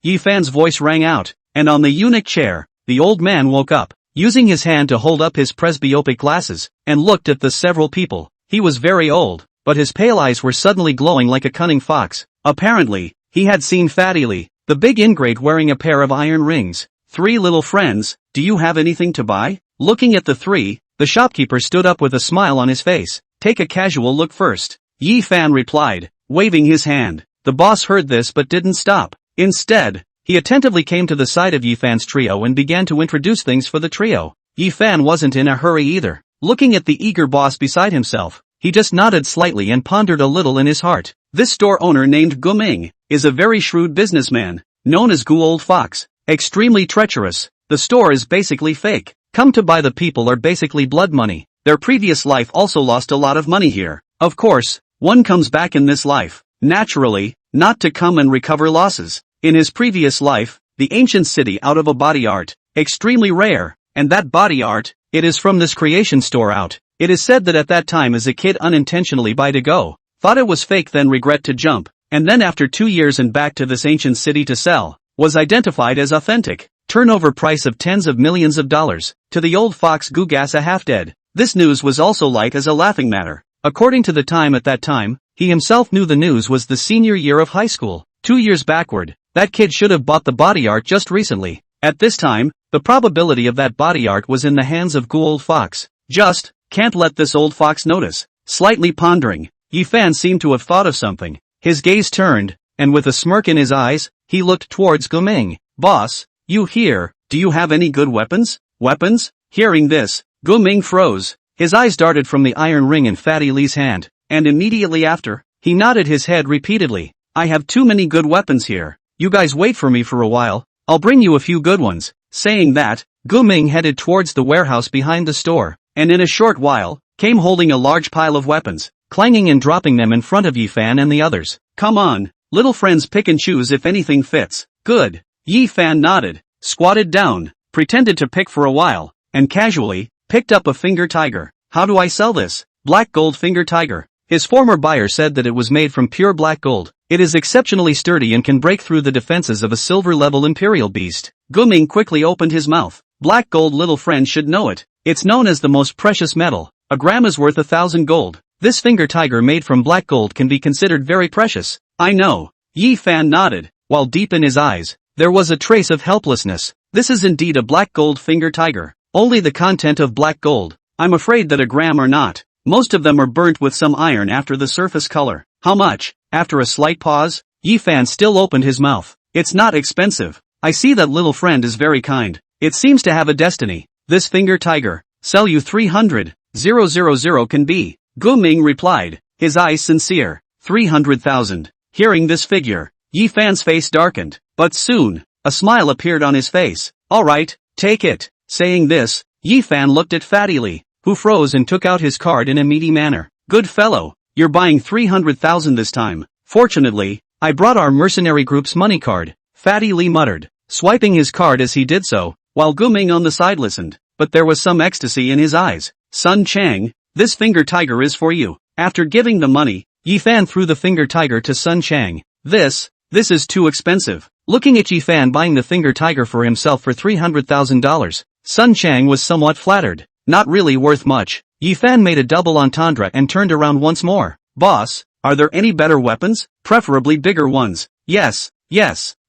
Yi Fan's voice rang out, and on the eunuch chair, the old man woke up, using his hand to hold up his presbyopic glasses, and looked at the several people. He was very old, but his pale eyes were suddenly glowing like a cunning fox. Apparently, he had seen Fatty Lee, the big ingrate, wearing a pair of iron rings. "Three little friends, do you have anything to buy?" Looking at the three, the shopkeeper stood up with a smile on his face. "Take a casual look first," Yi Fan replied, waving his hand. The boss heard this but didn't stop. Instead, he attentively came to the side of Yi Fan's trio and began to introduce things for the trio. Yi Fan wasn't in a hurry either. Looking at the eager boss beside himself, he just nodded slightly and pondered a little in his heart. This store owner named Gu Ming is a very shrewd businessman, known as Gu Old Fox. Extremely treacherous. The store is basically fake. Come to buy the people are basically blood money. Their previous life also lost a lot of money here. Of course, One comes back in this life, naturally, not to come and recover losses. In his previous life, the ancient city out of a body art, extremely rare, and that body art, it is from this creation store out. It is said that at that time as a kid unintentionally buy to go, thought it was fake then regret to jump, and then after 2 years and back to this ancient city to sell, was identified as authentic. Turnover price of tens of millions of dollars, to the old fox Gugasa half dead. This news was also light as a laughing matter. According to the time at that time, he himself knew the news was the senior year of high school. 2 years backward, that kid should have bought the body art just recently. At this time, the probability of that body art was in the hands of gu old fox. Just, can't let this old fox notice. Slightly pondering, Yifan seemed to have thought of something. His gaze turned, and with a smirk in his eyes, he looked towards Guming. Boss, you here, do you have any good weapons? Weapons? Hearing this, Guming froze. His eyes darted from the iron ring in Fatty Lee's hand, and immediately after, he nodded his head repeatedly. I have too many good weapons here. You guys wait for me for a while, I'll bring you a few good ones. Saying that, Guming headed towards the warehouse behind the store, and in a short while, came holding a large pile of weapons, clanging and dropping them in front of Yifan and the others. Come on, little friends, pick and choose if anything fits. Good. Yifan nodded, squatted down, pretended to pick for a while, and casually, picked up a finger tiger. How do I sell this? Black gold finger tiger. His former buyer said that it was made from pure black gold. It is exceptionally sturdy and can break through the defenses of a silver-level imperial beast. Guming quickly opened his mouth. Black gold, little friend should know it. It's known as the most precious metal. A gram is worth 1,000 gold. This finger tiger made from black gold can be considered very precious. I know. Yifan nodded, while deep in his eyes, there was a trace of helplessness. This is indeed a black gold finger tiger. Only the content of black gold. I'm afraid that a gram or not. Most of them are burnt with some iron after the surface color. How much? After a slight pause, Yifan still opened his mouth. It's not expensive. I see that little friend is very kind. It seems to have a destiny. This finger tiger, sell you 300,000 can be. Guming replied, his eyes sincere. 300,000. Hearing this figure, Yifan's face darkened, but soon, a smile appeared on his face. Alright, take it. Saying this, Yifan looked at Fatty Lee, who froze and took out his card in a meaty manner. Good fellow, you're buying 300,000 this time. Fortunately, I brought our mercenary group's money card, Fatty Lee muttered, swiping his card as he did so, while Guming on the side listened, but there was some ecstasy in his eyes. Sun Chang, this finger tiger is for you. After giving the money, Yifan threw the finger tiger to Sun Chang. This is too expensive. Looking at Yifan buying the finger tiger for himself for $300,000, Sun Chang was somewhat flattered. Not really worth much. Yifan made a double entendre and turned around once more. Boss, are there any better weapons? Preferably bigger ones. Yes.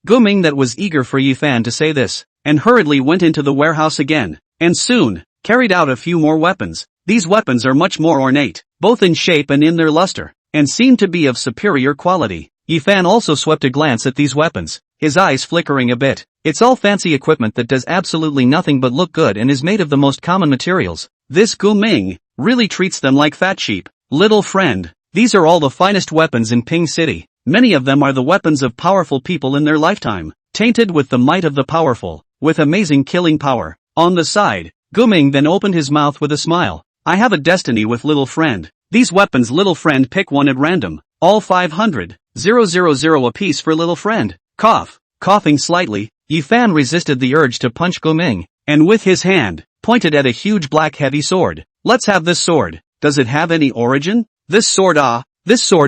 Guming that was eager for Yifan to say this, and hurriedly went into the warehouse again, and soon, carried out a few more weapons. These weapons are much more ornate, both in shape and in their luster, and seem to be of superior quality. Yifan also swept a glance at these weapons, his eyes flickering a bit. It's all fancy equipment that does absolutely nothing but look good and is made of the most common materials. This Guming really treats them like fat sheep. Little friend, these are all the finest weapons in Ping City. Many of them are the weapons of powerful people in their lifetime, tainted with the might of the powerful, with amazing killing power. On the side, Guming then opened his mouth with a smile. I have a destiny with little friend. These weapons, little friend, pick one at random. All 500,000 apiece for little friend. Coughing slightly, Yifan resisted the urge to punch Guming, and with his hand, pointed at a huge black heavy sword. Let's have this sword. Does it have any origin? This sword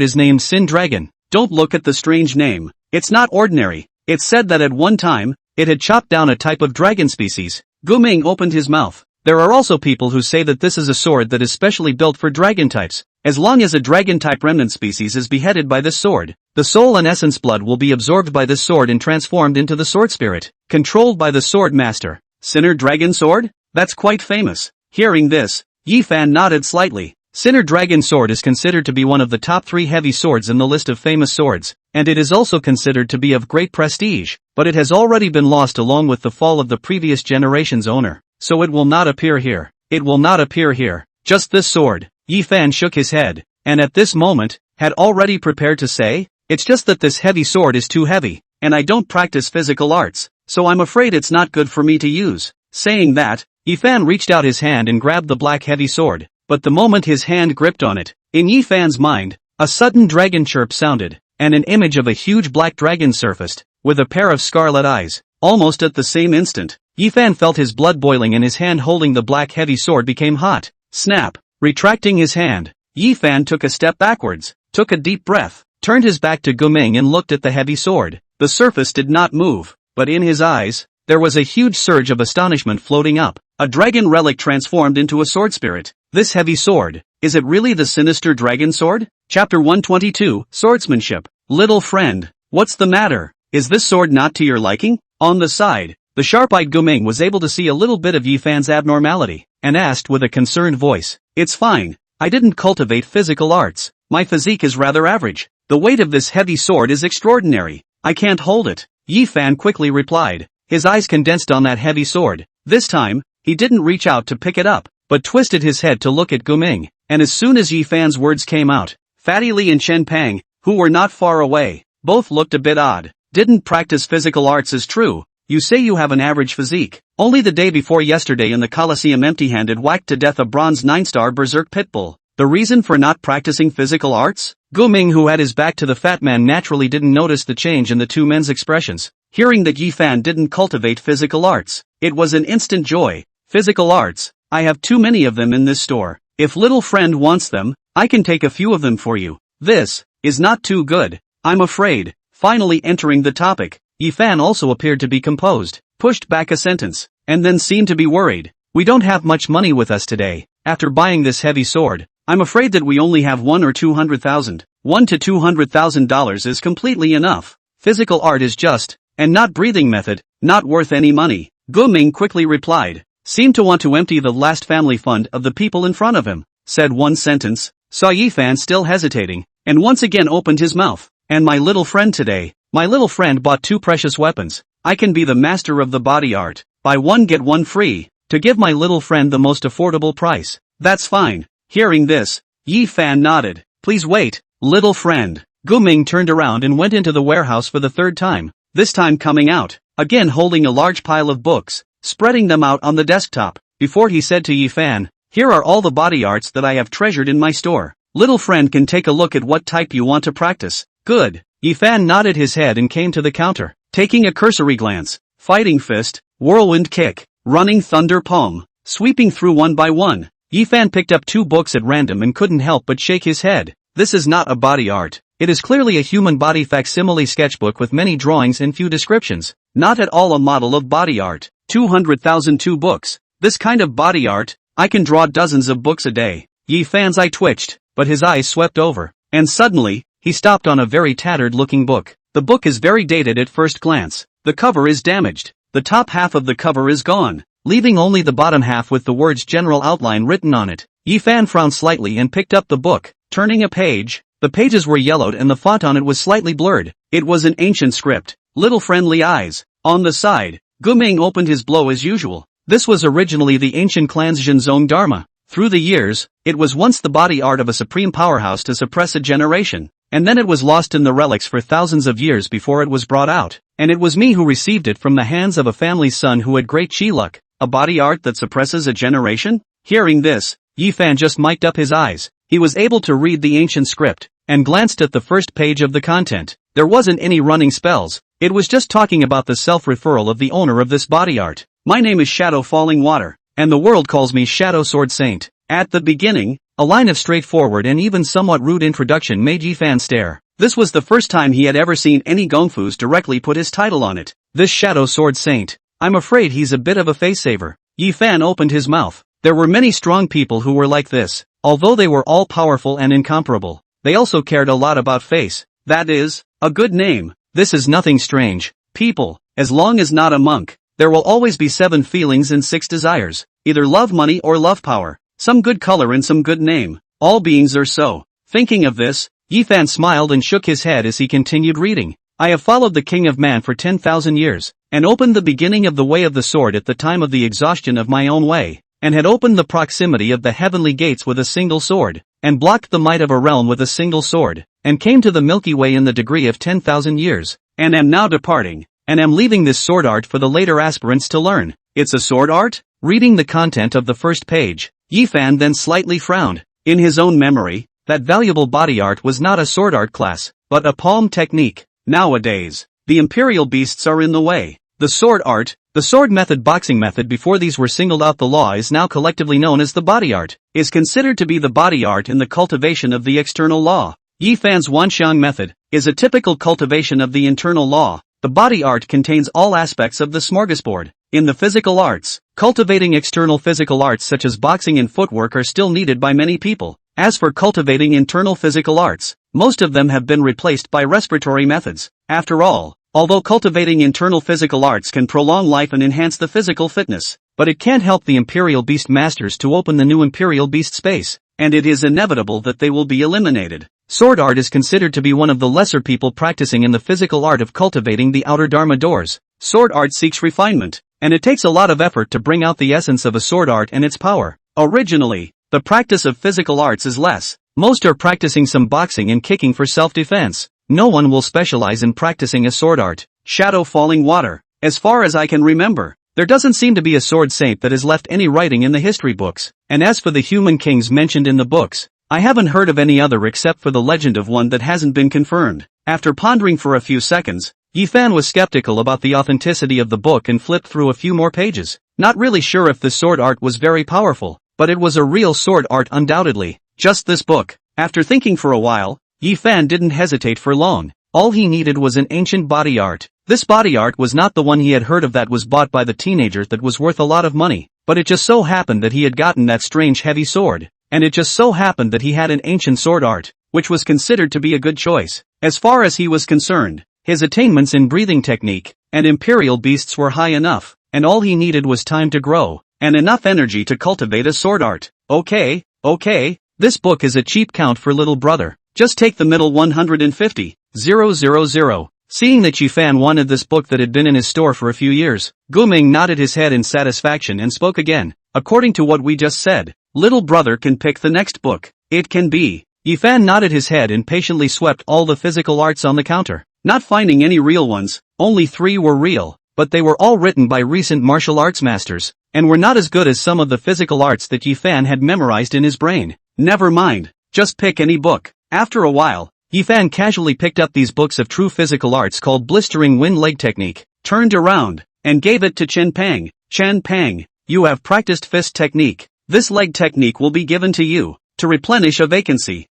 is named Sin Dragon. Don't look at the strange name. It's not ordinary. It's said that at one time, it had chopped down a type of dragon species. Guming opened his mouth. There are also people who say that this is a sword that is specially built for dragon types. As long as a dragon-type remnant species is beheaded by this sword, the soul and essence blood will be absorbed by this sword and transformed into the sword spirit, controlled by the sword master. Sinner Dragon Sword? That's quite famous. Hearing this, Yifan nodded slightly. Sinner Dragon Sword is considered to be one of the top 3 heavy swords in the list of famous swords, and it is also considered to be of great prestige, but it has already been lost along with the fall of the previous generation's owner, so it will not appear here. It will not appear here. Just this sword. Yifan shook his head, and at this moment, had already prepared to say, it's just that this heavy sword is too heavy, and I don't practice physical arts, so I'm afraid it's not good for me to use. Saying that, Yifan reached out his hand and grabbed the black heavy sword, but the moment his hand gripped on it, in Yifan's mind, A sudden dragon chirp sounded, and an image of a huge black dragon surfaced, with a pair of scarlet eyes. Almost at the same instant, Yifan felt his blood boiling and his hand holding the black heavy sword became hot. Snap! Retracting his hand, Yifan took a step backwards, took a deep breath, turned his back to Guming and looked at the heavy sword. The surface did not move, but in his eyes, there was a huge surge of astonishment floating up. A dragon relic transformed into a sword spirit. This heavy sword, is it really the sinister dragon sword? Chapter 122, Swordsmanship. Little friend, what's the matter? Is this sword not to your liking? On the side, the sharp-eyed Guming was able to see a little bit of Yifan's abnormality, and asked with a concerned voice, "It's fine. I didn't cultivate physical arts. My physique is rather average. The weight of this heavy sword is extraordinary. I can't hold it." Yifan quickly replied. His eyes condensed on that heavy sword. This time, he didn't reach out to pick it up, but twisted his head to look at Guming, and as soon as Yifan's words came out, Fatty Li and Chen Pang, who were not far away, both looked a bit odd. "Didn't practice physical arts is true. You say you have an average physique. Only the day before yesterday in the Colosseum empty-handed whacked to death a bronze 9-star berserk pitbull. The reason for not practicing physical arts?" Guming, who had his back to the fat man, naturally didn't notice the change in the two men's expressions. Hearing that Yifan didn't cultivate physical arts, it was an instant joy. "Physical arts? I have too many of them in this store. If little friend wants them, I can take a few of them for you. This is not too good, I'm afraid." Finally entering the topic, Yifan also appeared to be composed, pushed back a sentence, and then seemed to be worried. "We don't have much money with us today. After buying this heavy sword, I'm afraid that we only have $1 or $200,000. $1 to $200,000 is completely enough. Physical art is just, and not breathing method, not worth any money." Guming quickly replied, seemed to want to empty the last family fund of the people in front of him, said one sentence, saw Yifan still hesitating, and once again opened his mouth. "And my little friend today, my little friend bought 2 precious weapons. I can be the master of the body art. Buy one get one free, to give my little friend the most affordable price." "That's fine." Hearing this, Yifan nodded. "Please wait, little friend." Guming turned around and went into the warehouse for the 3rd time, this time coming out, again holding a large pile of books, spreading them out on the desktop, before he said to Yifan, "Here are all the body arts that I have treasured in my store. Little friend can take a look at what type you want to practice." "Good." Yifan nodded his head and came to the counter, taking a cursory glance. Fighting fist, whirlwind kick, running thunder palm, sweeping through one by one. Yifan picked up 2 books at random and couldn't help but shake his head. This is not a body art. It is clearly a human body facsimile sketchbook with many drawings and few descriptions. Not at all a model of body art. 200,002 books. This kind of body art, I can draw dozens of books a day. Yifan's eye twitched, but his eyes swept over, and suddenly, he stopped on a very tattered-looking book. The book is very dated at first glance. The cover is damaged. The top half of the cover is gone, leaving only the bottom half with the words general outline written on it. Yifan frowned slightly and picked up the book, turning a page. The pages were yellowed and the font on it was slightly blurred. It was an ancient script. Little friendly eyes. On the side, Guming opened his blow as usual. This was originally the ancient clan's Zhenzong Dharma. Through the years, it was once the body art of a supreme powerhouse to suppress a generation. And then it was lost in the relics for thousands of years before it was brought out, and it was me who received it from the hands of a family's son who had great chi luck. A body art that suppresses a generation? Hearing this, Yifan just mic'd up his eyes. He was able to read the ancient script, and glanced at the first page of the content. There wasn't any running spells, it was just talking about the self-referral of the owner of this body art. "My name is Shadow Falling Water, and the world calls me Shadow Sword Saint." At the beginning, a line of straightforward and even somewhat rude introduction made Yifan stare. This was the first time he had ever seen any gongfus directly put his title on it. This Shadow Sword Saint. I'm afraid he's a bit of a face saver. Yifan opened his mouth. There were many strong people who were like this. Although they were all powerful and incomparable, they also cared a lot about face. That is, a good name. This is nothing strange. People, as long as not a monk, there will always be 7 feelings and 6 desires. Either love money or love power. Some good color and some good name. All beings are so. Thinking of this, Yifan smiled and shook his head as he continued reading. "I have followed the King of Man for 10,000 years, and opened the beginning of the way of the sword at the time of the exhaustion of my own way, and had opened the proximity of the heavenly gates with a single sword, and blocked the might of a realm with a single sword, and came to the Milky Way in the degree of 10,000 years, and am now departing, and am leaving this sword art for the later aspirants to learn." It's a sword art? Reading the content of the first page, Yifan then slightly frowned. In his own memory, that valuable body art was not a sword art class, but a palm technique. Nowadays, the imperial beasts are in the way. The sword art, the sword method, boxing method before these were singled out the law is now collectively known as the body art, is considered to be the body art in the cultivation of the external law. Yi Fan's Wanxiang method is a typical cultivation of the internal law. The body art contains all aspects of the smorgasbord. In the physical arts, cultivating external physical arts such as boxing and footwork are still needed by many people. As for cultivating internal physical arts, most of them have been replaced by respiratory methods. After all, although cultivating internal physical arts can prolong life and enhance the physical fitness, but it can't help the Imperial Beast Masters to open the new Imperial Beast space, and it is inevitable that they will be eliminated. Sword art is considered to be one of the lesser people practicing in the physical art of cultivating the outer Dharma doors. Sword art seeks refinement, and it takes a lot of effort to bring out the essence of a sword art and its power. Originally, the practice of physical arts is less. Most are practicing some boxing and kicking for self-defense. No one will specialize in practicing a sword art. Shadow falling water. As far as I can remember, there doesn't seem to be a sword saint that has left any writing in the history books. And as for the human kings mentioned in the books, I haven't heard of any other except for the legend of one that hasn't been confirmed. After pondering for a few seconds, Yi Fan was skeptical about the authenticity of the book and flipped through a few more pages. Not really sure if the sword art was very powerful, but it was a real sword art undoubtedly. Just this book. After thinking for a while, Yi Fan didn't hesitate for long. All he needed was an ancient body art. This body art was not the one he had heard of that was bought by the teenager that was worth a lot of money, but it just so happened that he had gotten that strange heavy sword. And it just so happened that he had an ancient sword art, which was considered to be a good choice. As far as he was concerned, his attainments in breathing technique and imperial beasts were high enough, and all he needed was time to grow, and enough energy to cultivate a sword art. Okay, this book is a cheap count for little brother. Just take the middle 150,000. Seeing that Yi Fan wanted this book that had been in his store for a few years, Guming nodded his head in satisfaction and spoke again. According to what we just said, little brother can pick the next book. It can be. Yi Fan nodded his head and patiently swept all the physical arts on the counter. Not finding any real ones, only 3 were real, but they were all written by recent martial arts masters, and were not as good as some of the physical arts that Yi Fan had memorized in his brain. Never mind, just pick any book. After a while, Yi Fan casually picked up these books of true physical arts called Blistering Wind Leg Technique, turned around, and gave it to Chen Pang. Chen Pang, you have practiced fist technique. This leg technique will be given to you, to replenish a vacancy.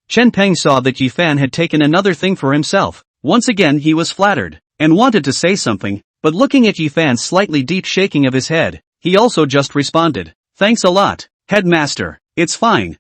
Chen Pang saw that Yi Fan had taken another thing for himself. Once again he was flattered, and wanted to say something, but looking at Yi Fan's slightly deep shaking of his head, he also just responded, "Thanks a lot, headmaster, it's fine.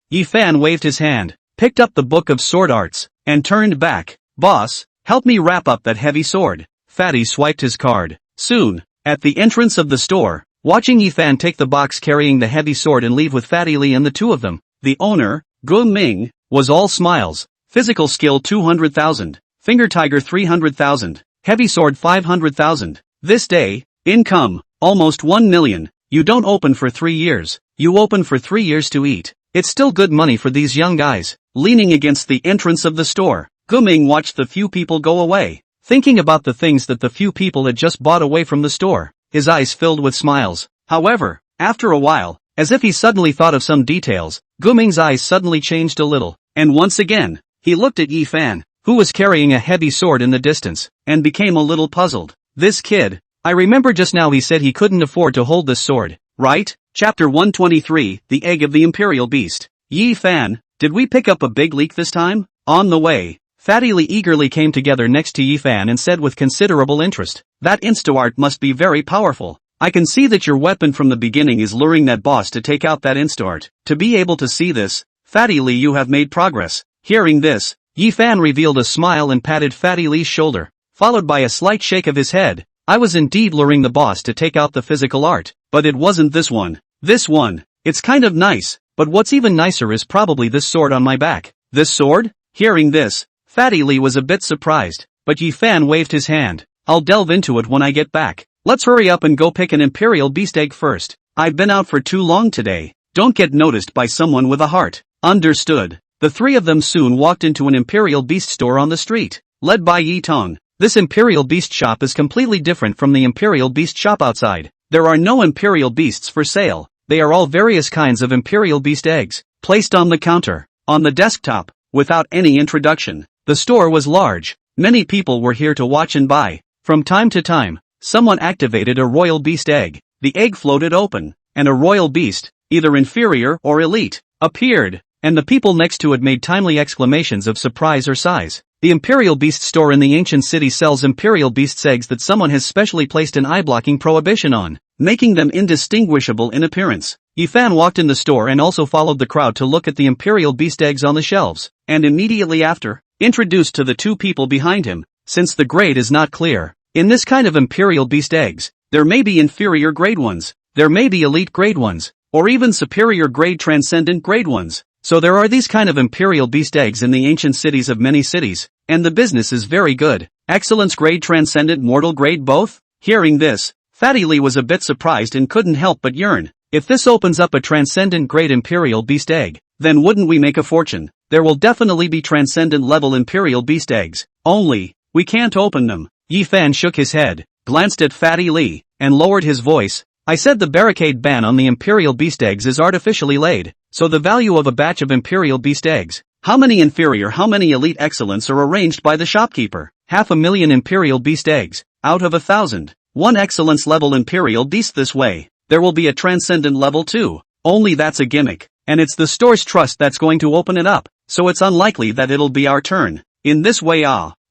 Yi Fan waved his hand, picked up the book of sword arts, and turned back. Boss, help me wrap up that heavy sword. Fatty swiped his card. Soon, at the entrance of the store, watching Yi Fan take the box carrying the heavy sword and leave with Fatty Lee and the two of them, the owner, Gu Ming, was all smiles. Physical skill 200,000, finger tiger 300,000, heavy sword 500,000. This day, income, almost 1 million. You don't open for 3 years, you open for 3 years to eat. It's still good money for these young guys. Leaning against the entrance of the store, Guming watched the few people go away. Thinking about the things that the few people had just bought away from the store, his eyes filled with smiles. However, after a while, as if he suddenly thought of some details, Guming's eyes suddenly changed a little, and once again, he looked at Yi Fan, who was carrying a heavy sword in the distance, and became a little puzzled. This kid, I remember just now he said he couldn't afford to hold this sword, right? Chapter 123, The Egg of the Imperial Beast. Yi Fan, did we pick up a big leak this time? On the way, Fatty Lee eagerly came together next to Yi Fan and said with considerable interest, that insta-art must be very powerful. I can see that your weapon from the beginning is luring that boss to take out that insta-art. To be able to see this, Fatty Lee, you have made progress. Hearing this, Yi Fan revealed a smile and patted Fatty Lee's shoulder, followed by a slight shake of his head. I was indeed luring the boss to take out the physical art, but it wasn't this one. This one, it's kind of nice, but what's even nicer is probably this sword on my back. This sword? Hearing this, Fatty Lee was a bit surprised, but Yi Fan waved his hand. I'll delve into it when I get back. Let's hurry up and go pick an imperial beast egg first. I've been out for too long today. Don't get noticed by someone with a heart. Understood. The three of them soon walked into an imperial beast store on the street, led by Yi Tong. This imperial beast shop is completely different from the imperial beast shop outside. There are no imperial beasts for sale. They are all various kinds of imperial beast eggs, placed on the counter, on the desktop, without any introduction. The store was large. Many people were here to watch and buy. From time to time, someone activated a royal beast egg. The egg floated open, and a royal beast, either inferior or elite, appeared, and the people next to it made timely exclamations of surprise or size. The Imperial Beast store in the ancient city sells Imperial Beast's eggs that someone has specially placed an eye-blocking prohibition on, making them indistinguishable in appearance. Yifan walked in the store and also followed the crowd to look at the Imperial Beast eggs on the shelves, and immediately after, introduced to the two people behind him, since the grade is not clear. In this kind of Imperial Beast eggs, there may be inferior grade ones, there may be elite grade ones, or even superior grade transcendent grade ones. So there are these kind of Imperial Beast eggs in the ancient cities of many cities, and the business is very good. Excellence grade, transcendent, mortal grade, both? Hearing this, Fatty Lee was a bit surprised and couldn't help but yearn. If this opens up a transcendent grade Imperial Beast egg, then wouldn't we make a fortune? There will definitely be transcendent level Imperial Beast eggs, only, we can't open them. Yifan shook his head, glanced at Fatty Lee, and lowered his voice. I said the barricade ban on the Imperial Beast eggs is artificially laid, so the value of a batch of Imperial Beast eggs, how many inferior, how many elite excellence are arranged by the shopkeeper? 500,000 Imperial Beast eggs, out of 1,000. One excellence level Imperial Beast this way. There will be a transcendent level too, only that's a gimmick, and it's the store's trust that's going to open it up, so it's unlikely that it'll be our turn. In this way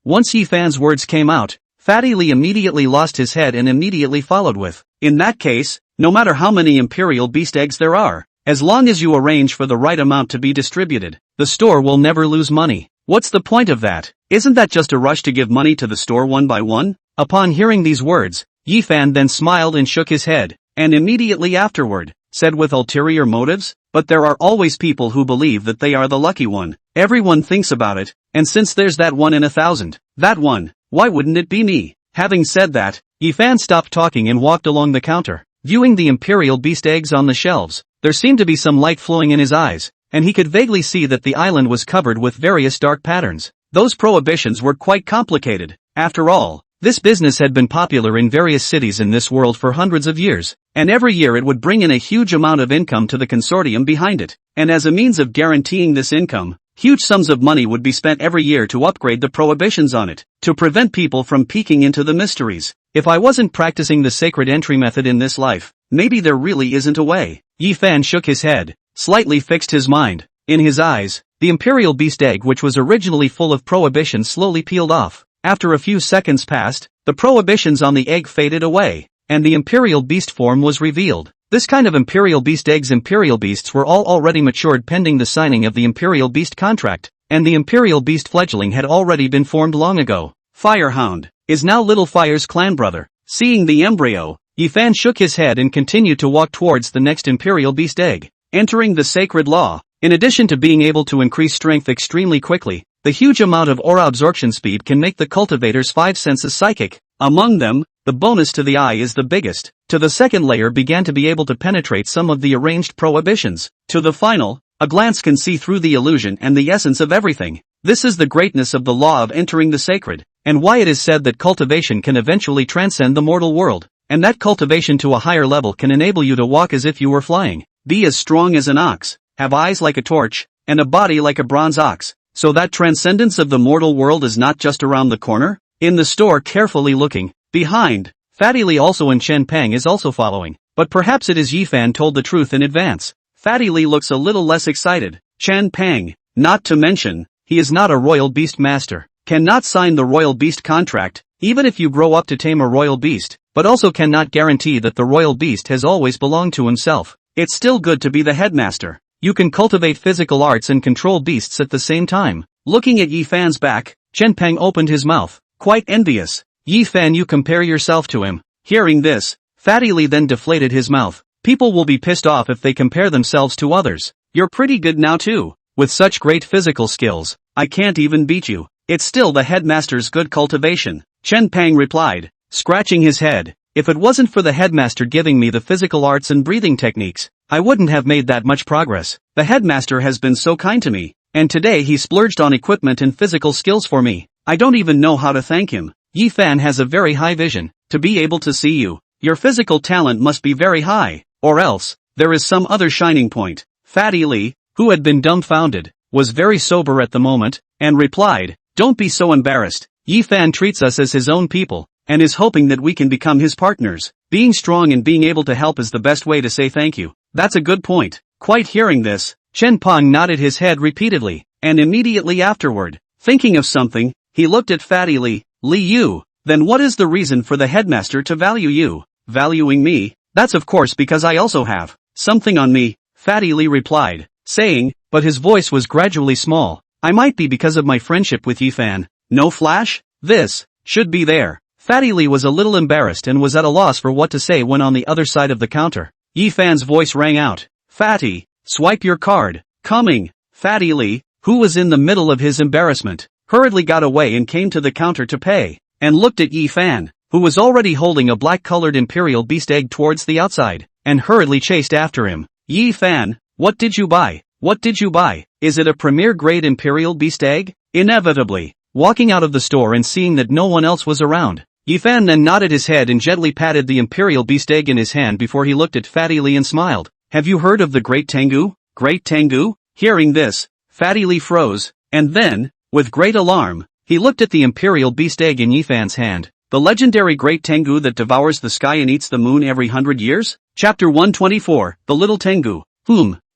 once Yifan's words came out, Fatty Lee immediately lost his head and immediately followed with, in that case, no matter how many Imperial Beast eggs there are, as long as you arrange for the right amount to be distributed, the store will never lose money. What's the point of that? Isn't that just a rush to give money to the store one by one? Upon hearing these words, Yifan then smiled and shook his head, and immediately afterward, said with ulterior motives, but there are always people who believe that they are the lucky one. Everyone thinks about it, and since there's that one in 1,000, that one, why wouldn't it be me? Having said that, Yifan stopped talking and walked along the counter. Viewing the Imperial Beast eggs on the shelves, there seemed to be some light flowing in his eyes, and he could vaguely see that the island was covered with various dark patterns. Those prohibitions were quite complicated. After all, this business had been popular in various cities in this world for hundreds of years, and every year it would bring in a huge amount of income to the consortium behind it, and as a means of guaranteeing this income, huge sums of money would be spent every year to upgrade the prohibitions on it, to prevent people from peeking into the mysteries. If I wasn't practicing the sacred entry method in this life, maybe there really isn't a way. Yifan shook his head, slightly fixed his mind. In his eyes, the Imperial Beast egg, which was originally full of prohibitions, slowly peeled off. After a few seconds passed, the prohibitions on the egg faded away, and the Imperial Beast form was revealed. This kind of Imperial Beast eggs, Imperial Beasts, were all already matured pending the signing of the Imperial Beast contract, and the Imperial Beast fledgling had already been formed long ago. Firehound is now Little Fire's clan brother. Seeing the embryo, Yifan shook his head and continued to walk towards the next Imperial Beast egg. Entering the sacred law, in addition to being able to increase strength extremely quickly, the huge amount of aura absorption speed can make the cultivator's 5 senses psychic. Among them, the bonus to the eye is the biggest. To the second layer began to be able to penetrate some of the arranged prohibitions. To the final, a glance can see through the illusion and the essence of everything. This is the greatness of the law of entering the sacred, and why it is said that cultivation can eventually transcend the mortal world, and that cultivation to a higher level can enable you to walk as if you were flying, be as strong as an ox, have eyes like a torch, and a body like a bronze ox. So that transcendence of the mortal world is not just around the corner? In the store, carefully looking behind, Fatty Lee also, and Chen Pang is also following, but perhaps it is Yifan told the truth in advance. Fatty Lee looks a little less excited. Chen Pang, not to mention, he is not a royal beast master, cannot sign the royal beast contract, even if you grow up to tame a royal beast, but also cannot guarantee that the royal beast has always belonged to himself. It's still good to be the headmaster. You can cultivate physical arts and control beasts at the same time. Looking at Yifan's back, Chen Pang opened his mouth, quite envious. Yifan, you compare yourself to him. Hearing this, Fatty Lee then deflated his mouth. People will be pissed off if they compare themselves to others. You're pretty good now too. With such great physical skills, I can't even beat you. It's still the headmaster's good cultivation. Chen Pang replied, scratching his head. If it wasn't for the headmaster giving me the physical arts and breathing techniques, I wouldn't have made that much progress. The headmaster has been so kind to me, and today he splurged on equipment and physical skills for me. I don't even know how to thank him. Yifan has a very high vision. To be able to see you, your physical talent must be very high, or else, there is some other shining point. Fatty Lee, who had been dumbfounded, was very sober at the moment, and replied, don't be so embarrassed. Yi Fan treats us as his own people, and is hoping that we can become his partners. Being strong and being able to help is the best way to say thank you. That's a good point. Quite hearing this, Chen Peng nodded his head repeatedly, and immediately afterward, thinking of something, he looked at Fatty Lee. Li Yu, then what is the reason for the headmaster to value you? Valuing me? That's of course because I also have something on me, Fatty Lee replied, saying, but his voice was gradually small. I might be because of my friendship with Yi Fan. No flash? This should be there. Fatty Lee was a little embarrassed and was at a loss for what to say when on the other side of the counter, Yi Fan's voice rang out. Fatty, swipe your card. Coming. Fatty Lee, who was in the middle of his embarrassment, hurriedly got away and came to the counter to pay, and looked at Yi Fan, who was already holding a black-colored imperial beast egg towards the outside, and hurriedly chased after him. Yi Fan, what did you buy? What did you buy? Is it a premier-grade imperial beast egg? Inevitably, walking out of the store and seeing that no one else was around, Yi Fan then nodded his head and gently patted the imperial beast egg in his hand before he looked at Fatty Lee and smiled. Have you heard of the Great Tengu? Great Tengu? Hearing this, Fatty Lee froze, and then, with great alarm, he looked at the imperial beast egg in Yi Fan's hand. The legendary Great Tengu that devours the sky and eats the moon every 100 years? Chapter 124, The Little Tengu.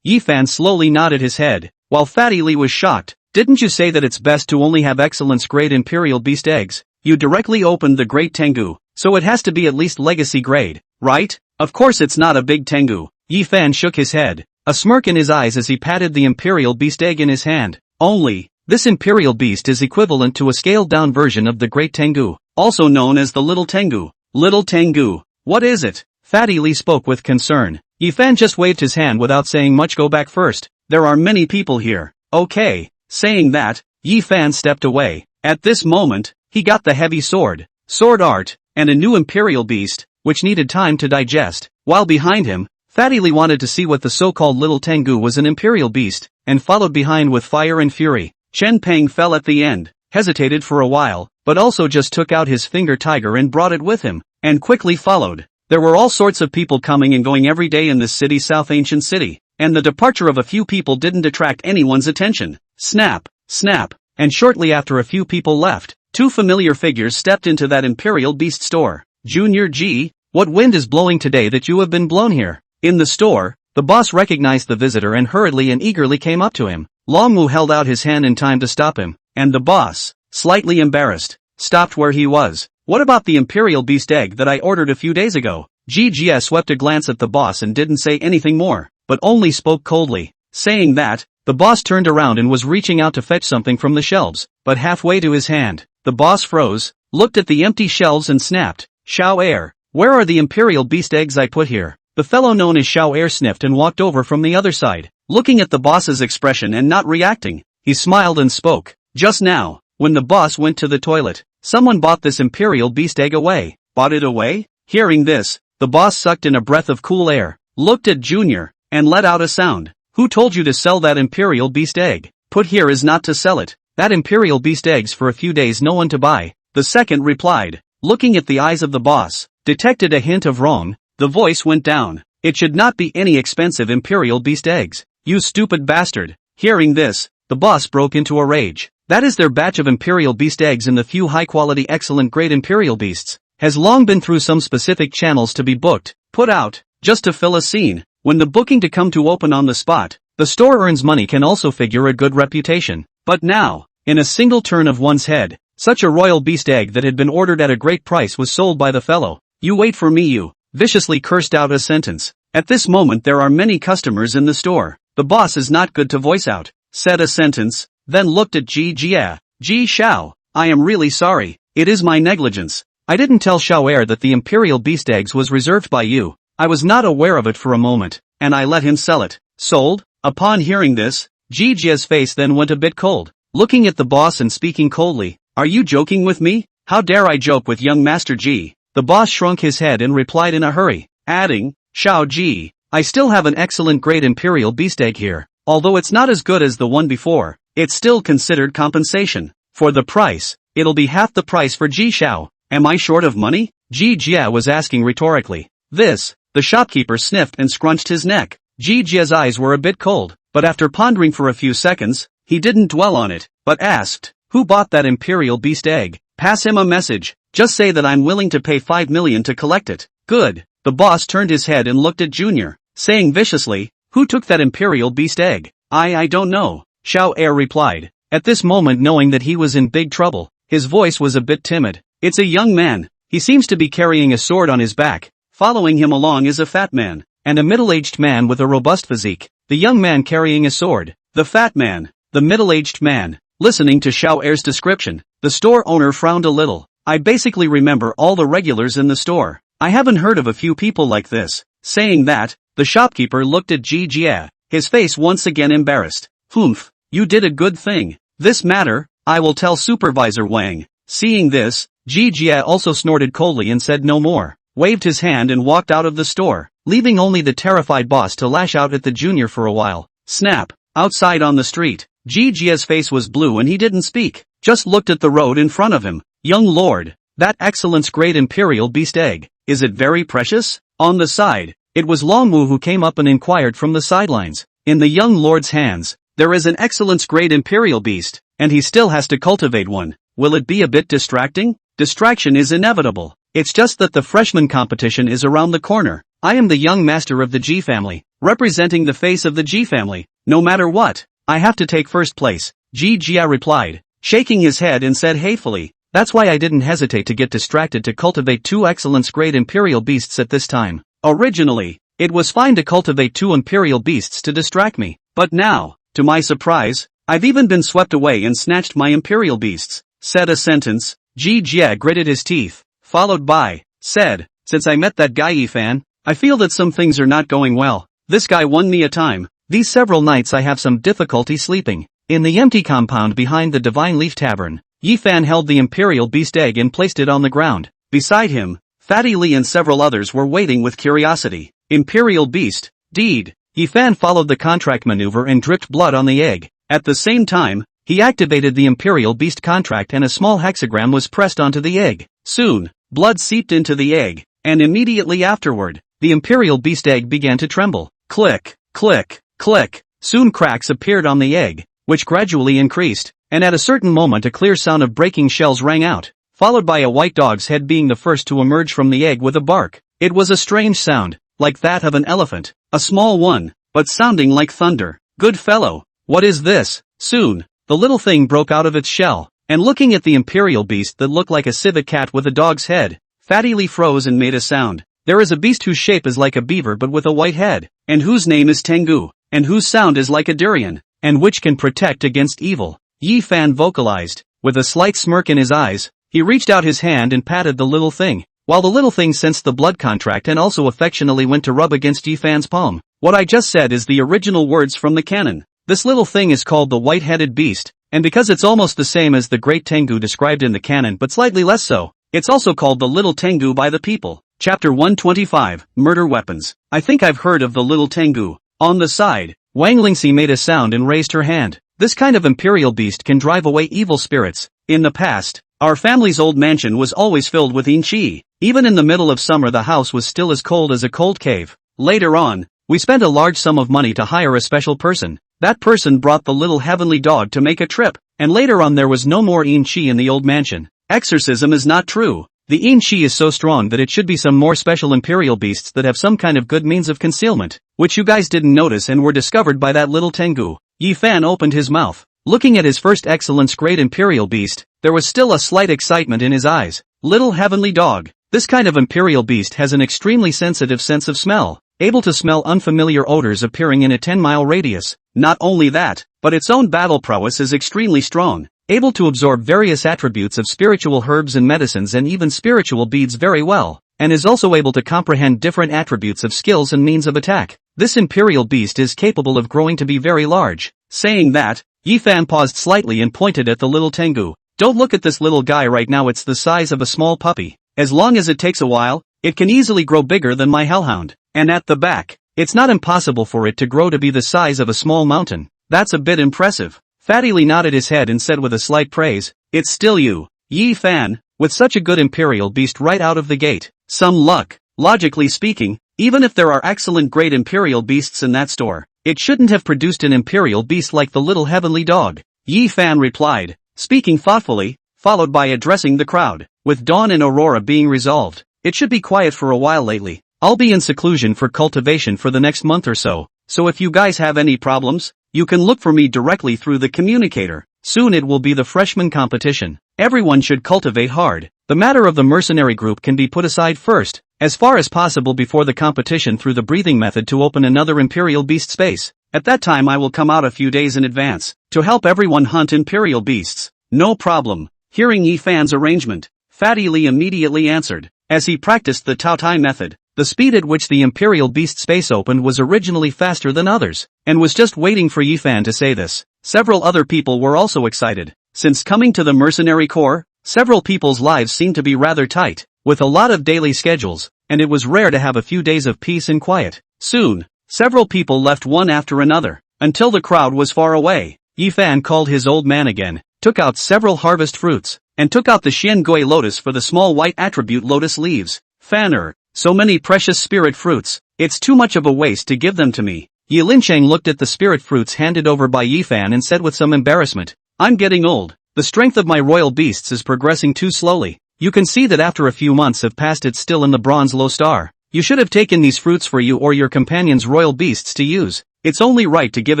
Yi Fan slowly nodded his head, while Fatty Lee was shocked. Didn't you say that it's best to only have excellence grade imperial beast eggs? You directly opened the Great Tengu, so it has to be at least legacy grade, right? Of course it's not a big Tengu. Yi Fan shook his head, a smirk in his eyes as he patted the imperial beast egg in his hand. Only, this imperial beast is equivalent to a scaled-down version of the Great Tengu, also known as the Little Tengu. Little Tengu, what is it? Fatty Lee spoke with concern. Yi Fan just waved his hand without saying much. Go back first. There are many people here. Okay. Saying that, Yi Fan stepped away. At this moment, he got the heavy sword art, and a new imperial beast, which needed time to digest. While behind him, Fatty Lee wanted to see what the so-called Little Tengu was, an imperial beast, and followed behind with fire and fury. Chen Peng fell at the end, hesitated for a while, but also just took out his finger tiger and brought it with him, and quickly followed. There were all sorts of people coming and going every day in this city, South Ancient City, and the departure of a few people didn't attract anyone's attention. Snap, snap, and shortly after a few people left, two familiar figures stepped into that imperial beast store. Junior G, what wind is blowing today that you have been blown here? In the store, the boss recognized the visitor and hurriedly and eagerly came up to him. Longwu held out his hand in time to stop him, and the boss, slightly embarrassed, stopped where he was. What about the imperial beast egg that I ordered a few days ago? GGS swept a glance at the boss and didn't say anything more, but only spoke coldly. Saying that, the boss turned around and was reaching out to fetch something from the shelves, but halfway to his hand, the boss froze, looked at the empty shelves and snapped. Xiao Air, where are the imperial beast eggs I put here? The fellow known as Xiao Air sniffed and walked over from the other side. Looking at the boss's expression and not reacting, he smiled and spoke. Just now, when the boss went to the toilet, someone bought this imperial beast egg away. Bought it away? Hearing this, the boss sucked in a breath of cool air, looked at Junior, and let out a sound. Who told you to sell that imperial beast egg? Put here is not to sell it. That imperial beast eggs for a few days no one to buy. The second replied. Looking at the eyes of the boss, detected a hint of wrong, the voice went down. It should not be any expensive imperial beast eggs. You stupid bastard. Hearing this, the boss broke into a rage. That is their batch of imperial beast eggs, and the few high-quality excellent grade imperial beasts has long been through some specific channels to be booked, put out, just to fill a scene. When the booking to come to open on the spot, the store earns money can also figure a good reputation. But now, in a single turn of one's head, such a royal beast egg that had been ordered at a great price was sold by the fellow. You wait for me, you viciously cursed out a sentence. At this moment there are many customers in the store. The boss is not good to voice out, said a sentence, then looked at Ji Jia. Ji Xiao, I am really sorry. It is my negligence. I didn't tell Xiao Air that the imperial beast eggs was reserved by you. I was not aware of it for a moment, and I let him sell it. Sold? Upon hearing this, Ji Jia's face then went a bit cold, looking at the boss and speaking coldly. Are you joking with me? How dare I joke with young Master Ji? The boss shrunk his head and replied in a hurry, adding, Xiao Ji, I still have an excellent grade imperial beast egg here. Although it's not as good as the one before, it's still considered compensation. For the price, it'll be half the price for Ji Xiao. Am I short of money? Ji Jia was asking rhetorically. This, The shopkeeper sniffed and scrunched his neck. Ji Jie's eyes were a bit cold, but after pondering for a few seconds, he didn't dwell on it, but asked, "Who bought that Imperial Beast egg? Pass him a message. Just say that I'm willing to pay 5 million to collect it." "Good." The boss turned his head and looked at Junior, saying viciously, "Who took that Imperial Beast egg?" I don't know," Xiao Er replied. At this moment, knowing that he was in big trouble, his voice was a bit timid. "It's a young man. He seems to be carrying a sword on his back. Following him along is a fat man, and a middle-aged man with a robust physique. The young man carrying a sword, the fat man, the middle-aged man." Listening to Xiao Er's description, the store owner frowned a little. "I basically remember all the regulars in the store. I haven't heard of a few people like this." Saying that, the shopkeeper looked at Ji Jie, his face once again embarrassed. "Humph, you did a good thing. This matter, I will tell Supervisor Wang." Seeing this, Ji Jie also snorted coldly and said no more, waved his hand and walked out of the store, leaving only the terrified boss to lash out at the junior for a while. Snap! Outside on the street, Ji Jie's face was blue and he didn't speak, just looked at the road in front of him. "Young lord, that excellence great Imperial Beast egg, is it very precious?" On the side, it was Longwu who came up and inquired from the sidelines. "In the young lord's hands, there is an excellence great Imperial Beast, and he still has to cultivate one. Will it be a bit distracting?" "Distraction is inevitable. It's just that the freshman competition is around the corner. I am the young master of the Ji family, representing the face of the Ji family. No matter what, I have to take first place," Ji Jia replied, shaking his head and said hatefully, "That's why I didn't hesitate to get distracted to cultivate 2 excellence grade Imperial Beasts at this time. Originally, it was fine to cultivate 2 Imperial Beasts to distract me, but now, to my surprise, I've even been swept away and snatched my Imperial Beasts." Said a sentence, Ji Jia gritted his teeth, followed by, said, "Since I met that guy Yifan, I feel that some things are not going well. This guy won me a time. These several nights I have some difficulty sleeping." In the empty compound behind the Divine Leaf Tavern, Yifan held the Imperial Beast egg and placed it on the ground. Beside him, Fatty Li and several others were waiting with curiosity. "Imperial Beast, deed." Yifan followed the contract maneuver and dripped blood on the egg. At the same time, he activated the Imperial Beast contract and a small hexagram was pressed onto the egg. Soon, blood seeped into the egg, and immediately afterward, the Imperial Beast egg began to tremble. Click, click, click. Soon cracks appeared on the egg, which gradually increased, and at a certain moment a clear sound of breaking shells rang out, followed by a white dog's head being the first to emerge from the egg with a bark. It was a strange sound, like that of an elephant, a small one, but sounding like thunder. "Good fellow, what is this?" Soon, the little thing broke out of its shell, and looking at the Imperial Beast that looked like a civet cat with a dog's head, Fatty Lee froze and made a sound. "There is a beast whose shape is like a beaver but with a white head, and whose name is Tengu, and whose sound is like a durian, and which can protect against evil," Yi Fan vocalized. With a slight smirk in his eyes, he reached out his hand and patted the little thing, while the little thing sensed the blood contract and also affectionately went to rub against Yi Fan's palm. What I just said is the original words from the canon. This little thing is called the white-headed beast, and because it's almost the same as the great Tengu described in the canon but slightly less so, it's also called the little Tengu by the people. Chapter 125, Murder Weapons. "I think I've heard of the little Tengu." On the side, Wang Lingxi made a sound and raised her hand. "This kind of Imperial Beast can drive away evil spirits. In the past, our family's old mansion was always filled with yin qi. Even in the middle of summer the house was still as cold as a cold cave. Later on, we spent a large sum of money to hire a special person. That person brought the little heavenly dog to make a trip, and later on there was no more yin qi in the old mansion. Exorcism is not true. The yin qi is so strong that it should be some more special Imperial Beasts that have some kind of good means of concealment, which you guys didn't notice and were discovered by that little Tengu." Yi Fan opened his mouth. Looking at his first excellence great Imperial Beast, there was still a slight excitement in his eyes. "Little heavenly dog. This kind of Imperial Beast has an extremely sensitive sense of smell, able to smell unfamiliar odors appearing in a 10-mile radius. Not only that, but its own battle prowess is extremely strong, able to absorb various attributes of spiritual herbs and medicines and even spiritual beads very well, and is also able to comprehend different attributes of skills and means of attack. This Imperial Beast is capable of growing to be very large." Saying that, Yi Fan paused slightly and pointed at the little Tengu. "Don't look at this little guy right now, it's the size of a small puppy. As long as it takes a while, it can easily grow bigger than my hellhound. And at the back, it's not impossible for it to grow to be the size of a small mountain. That's a bit impressive." Fatty Lee nodded his head and said with a slight praise, "It's still you, Yi Fan, with such a good Imperial Beast right out of the gate. Some luck." Logically speaking, Even if there are excellent great imperial beasts in that store, it shouldn't have produced an imperial beast like the little heavenly dog. Yi Fan replied, speaking thoughtfully, followed by addressing the crowd. With Dawn and Aurora being resolved, it should be quiet for a while lately. I'll be in seclusion for cultivation for the next month or so if you guys have any problems, you can look for me directly through the communicator. Soon it will be the freshman competition. Everyone should cultivate hard. The matter of the mercenary group can be put aside first, as far as possible before the competition through the breathing method to open another imperial beast space. At that time I will come out a few days in advance, to help everyone hunt imperial beasts. No problem. Hearing Yi Fan's arrangement, Fatty Lee immediately answered. As he practiced the Tao Tai method, the speed at which the imperial beast space opened was originally faster than others, and was just waiting for Yi Fan to say this. Several other people were also excited. Since coming to the mercenary corps, several people's lives seemed to be rather tight, with a lot of daily schedules, and it was rare to have a few days of peace and quiet. Soon, several people left one after another, until the crowd was far away. Yi Fan called his old man again, took out several harvest fruits, and took out the Xian Gui lotus for the small white attribute lotus leaves. Fanner, so many precious spirit fruits, it's too much of a waste to give them to me. Yi Lincheng looked at the spirit fruits handed over by Yi Fan and said with some embarrassment, I'm getting old. The strength of my royal beasts is progressing too slowly. You can see that after a few months have passed it's still in the bronze low star. You should have taken these fruits for you or your companions' royal beasts to use. It's only right to give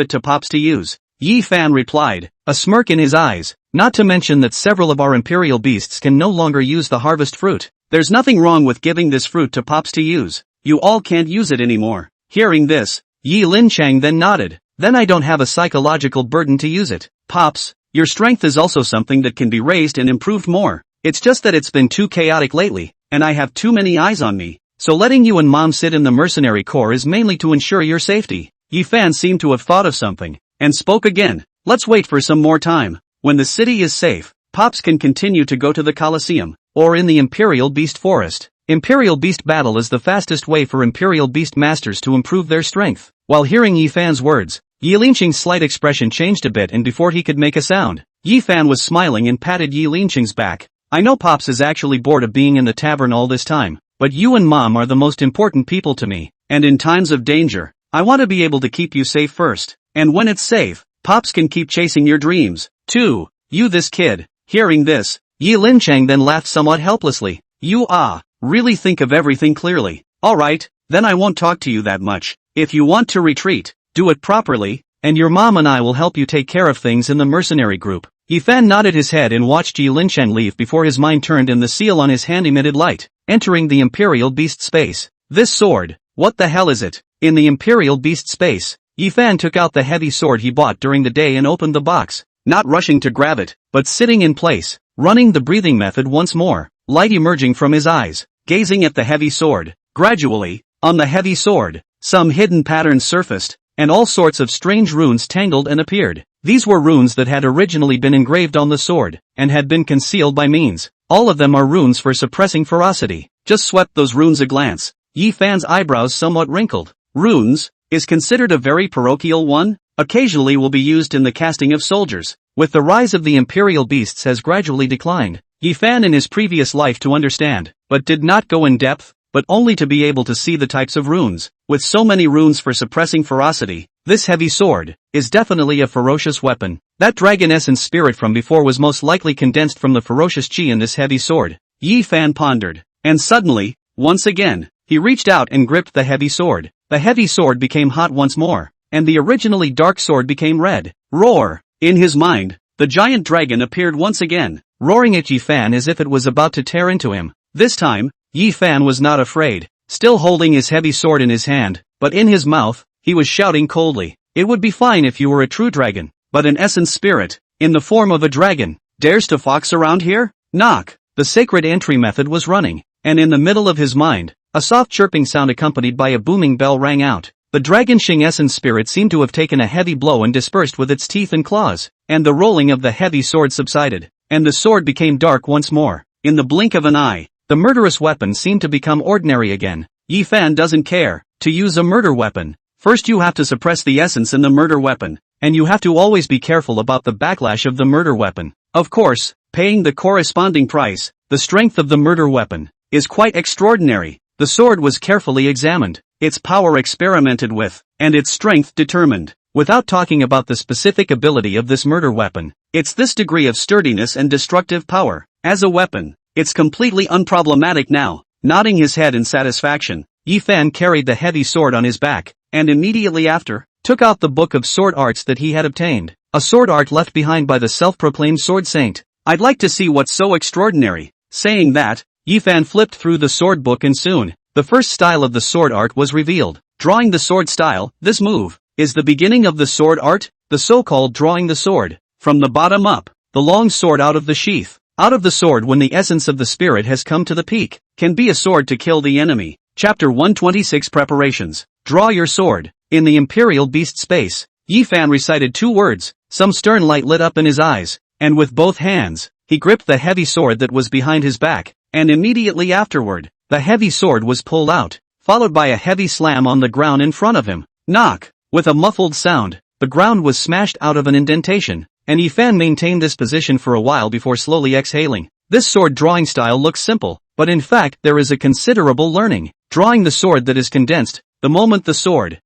it to Pops to use. Yi Fan replied, a smirk in his eyes, not to mention that several of our imperial beasts can no longer use the harvest fruit. There's nothing wrong with giving this fruit to Pops to use. You all can't use it anymore. Hearing this, Yi Lincheng then nodded. Then I don't have a psychological burden to use it. Pops, your strength is also something that can be raised and improved more. It's just that it's been too chaotic lately, and I have too many eyes on me. So letting you and Mom sit in the mercenary corps is mainly to ensure your safety. Yi Fan seemed to have thought of something, and spoke again. Let's wait for some more time. When the city is safe, Pops can continue to go to the Colosseum, or in the Imperial Beast Forest. Imperial Beast Battle is the fastest way for Imperial Beast Masters to improve their strength. While hearing Yi Fan's words, Yi Lincheng's slight expression changed a bit, and before he could make a sound, Yi Fan was smiling and patted Yi Lincheng's back. I know Pops is actually bored of being in the tavern all this time, but you and Mom are the most important people to me, and in times of danger, I want to be able to keep you safe first. And when it's safe, Pops can keep chasing your dreams, too. You this kid. Hearing this, Yi Lincheng then laughed somewhat helplessly. You really think of everything clearly. Alright, then I won't talk to you that much. If you want to retreat, do it properly, and your mom and I will help you take care of things in the mercenary group. Yi Fan nodded his head and watched Yi Lincheng leave before his mind turned and the seal on his hand emitted light, entering the Imperial Beast space. This sword, what the hell is it? In the Imperial Beast space, Yi Fan took out the heavy sword he bought during the day and opened the box, not rushing to grab it, but sitting in place, running the breathing method once more, light emerging from his eyes, gazing at the heavy sword. Gradually, on the heavy sword, some hidden patterns surfaced, and all sorts of strange runes tangled and appeared. These were runes that had originally been engraved on the sword, and had been concealed by means. All of them are runes for suppressing ferocity. Just swept those runes a glance. Yi Fan's eyebrows somewhat wrinkled. Runes is considered a very parochial one, occasionally will be used in the casting of soldiers. With the rise of the imperial beasts has gradually declined. Yi Fan in his previous life to understand, but did not go in depth, but only to be able to see the types of runes. With so many runes for suppressing ferocity, this heavy sword is definitely a ferocious weapon. That dragon essence spirit from before was most likely condensed from the ferocious chi in this heavy sword. Yi Fan pondered, and suddenly, once again, he reached out and gripped the heavy sword. The heavy sword became hot once more, and the originally dark sword became red. Roar! In his mind, the giant dragon appeared once again, roaring at Yi Fan as if it was about to tear into him. This time, Yi Fan was not afraid, still holding his heavy sword in his hand, but in his mouth, he was shouting coldly. It would be fine if you were a true dragon, but an essence spirit, in the form of a dragon, dares to fox around here? Knock! The sacred entry method was running, and in the middle of his mind, a soft chirping sound accompanied by a booming bell rang out. The dragon Xing essence spirit seemed to have taken a heavy blow and dispersed with its teeth and claws, and the rolling of the heavy sword subsided, and the sword became dark once more. In the blink of an eye, the murderous weapon seemed to become ordinary again. Yi Fan doesn't care to use a murder weapon. First you have to suppress the essence in the murder weapon, and you have to always be careful about the backlash of the murder weapon. Of course, paying the corresponding price. The strength of the murder weapon is quite extraordinary. The The sword was carefully examined, its power experimented with, and its strength determined. Without talking about the specific ability of this murder weapon, it's this degree of sturdiness and destructive power. As a weapon, it's completely unproblematic now. Nodding his head in satisfaction, Yi Fan carried the heavy sword on his back, and immediately after, took out the book of sword arts that he had obtained. A sword art left behind by the self-proclaimed sword saint. I'd like to see what's so extraordinary. Saying that, Yi Fan flipped through the sword book and soon, the first style of the sword art was revealed. Drawing the sword style, this move, is the beginning of the sword art, the so-called drawing the sword. From the bottom up, the long sword out of the sheath. Out of the sword when the essence of the spirit has come to the peak, can be a sword to kill the enemy. Chapter 126 Preparations. Draw your sword. In the Imperial Beast space, Yi Fan recited 2 words, some stern light lit up in his eyes, and with both hands, he gripped the heavy sword that was behind his back, and immediately afterward, the heavy sword was pulled out, followed by a heavy slam on the ground in front of him. Knock! With a muffled sound, the ground was smashed out of an indentation, and Yi Fan maintained this position for a while before slowly exhaling. This sword drawing style looks simple, but in fact there is a considerable learning. Drawing the sword that is condensed, the moment the sword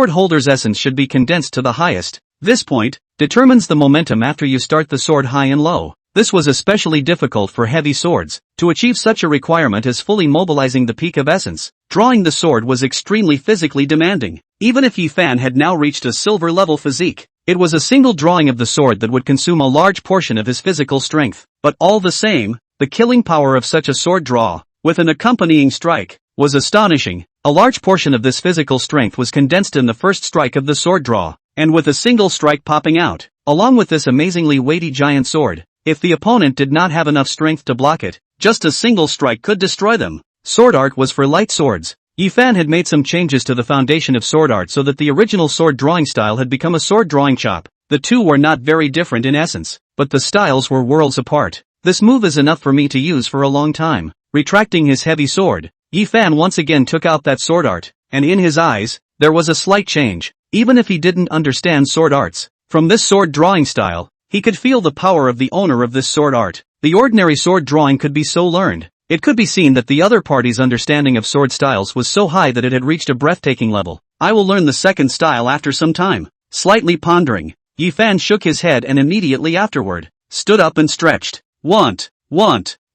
holder's essence should be condensed to the highest. This point determines the momentum after you start the sword high and low. This was especially difficult for heavy swords. To achieve such a requirement as fully mobilizing the peak of essence, drawing the sword was extremely physically demanding. Even if Yi Fan had now reached a silver level physique, it was a single drawing of the sword that would consume a large portion of his physical strength. But all the same, the killing power of such a sword draw, with an accompanying strike, was astonishing. A large portion of this physical strength was condensed in the first strike of the sword draw, and with a single strike popping out, along with this amazingly weighty giant sword. If the opponent did not have enough strength to block it, just a single strike could destroy them. Sword art was for light swords. Yi Fan had made some changes to the foundation of sword art so that the original sword drawing style had become a sword drawing chop. The two were not very different in essence, but the styles were worlds apart. This move is enough for me to use for a long time. Retracting his heavy sword, Yi Fan once again took out that sword art, and in his eyes, there was a slight change. Even if he didn't understand sword arts, from this sword drawing style, he could feel the power of the owner of this sword art. The ordinary sword drawing could be so learned. It could be seen that the other party's understanding of sword styles was so high that it had reached a breathtaking level. I will learn the second style after some time. Slightly pondering, Yi Fan shook his head and immediately afterward, stood up and stretched. Want.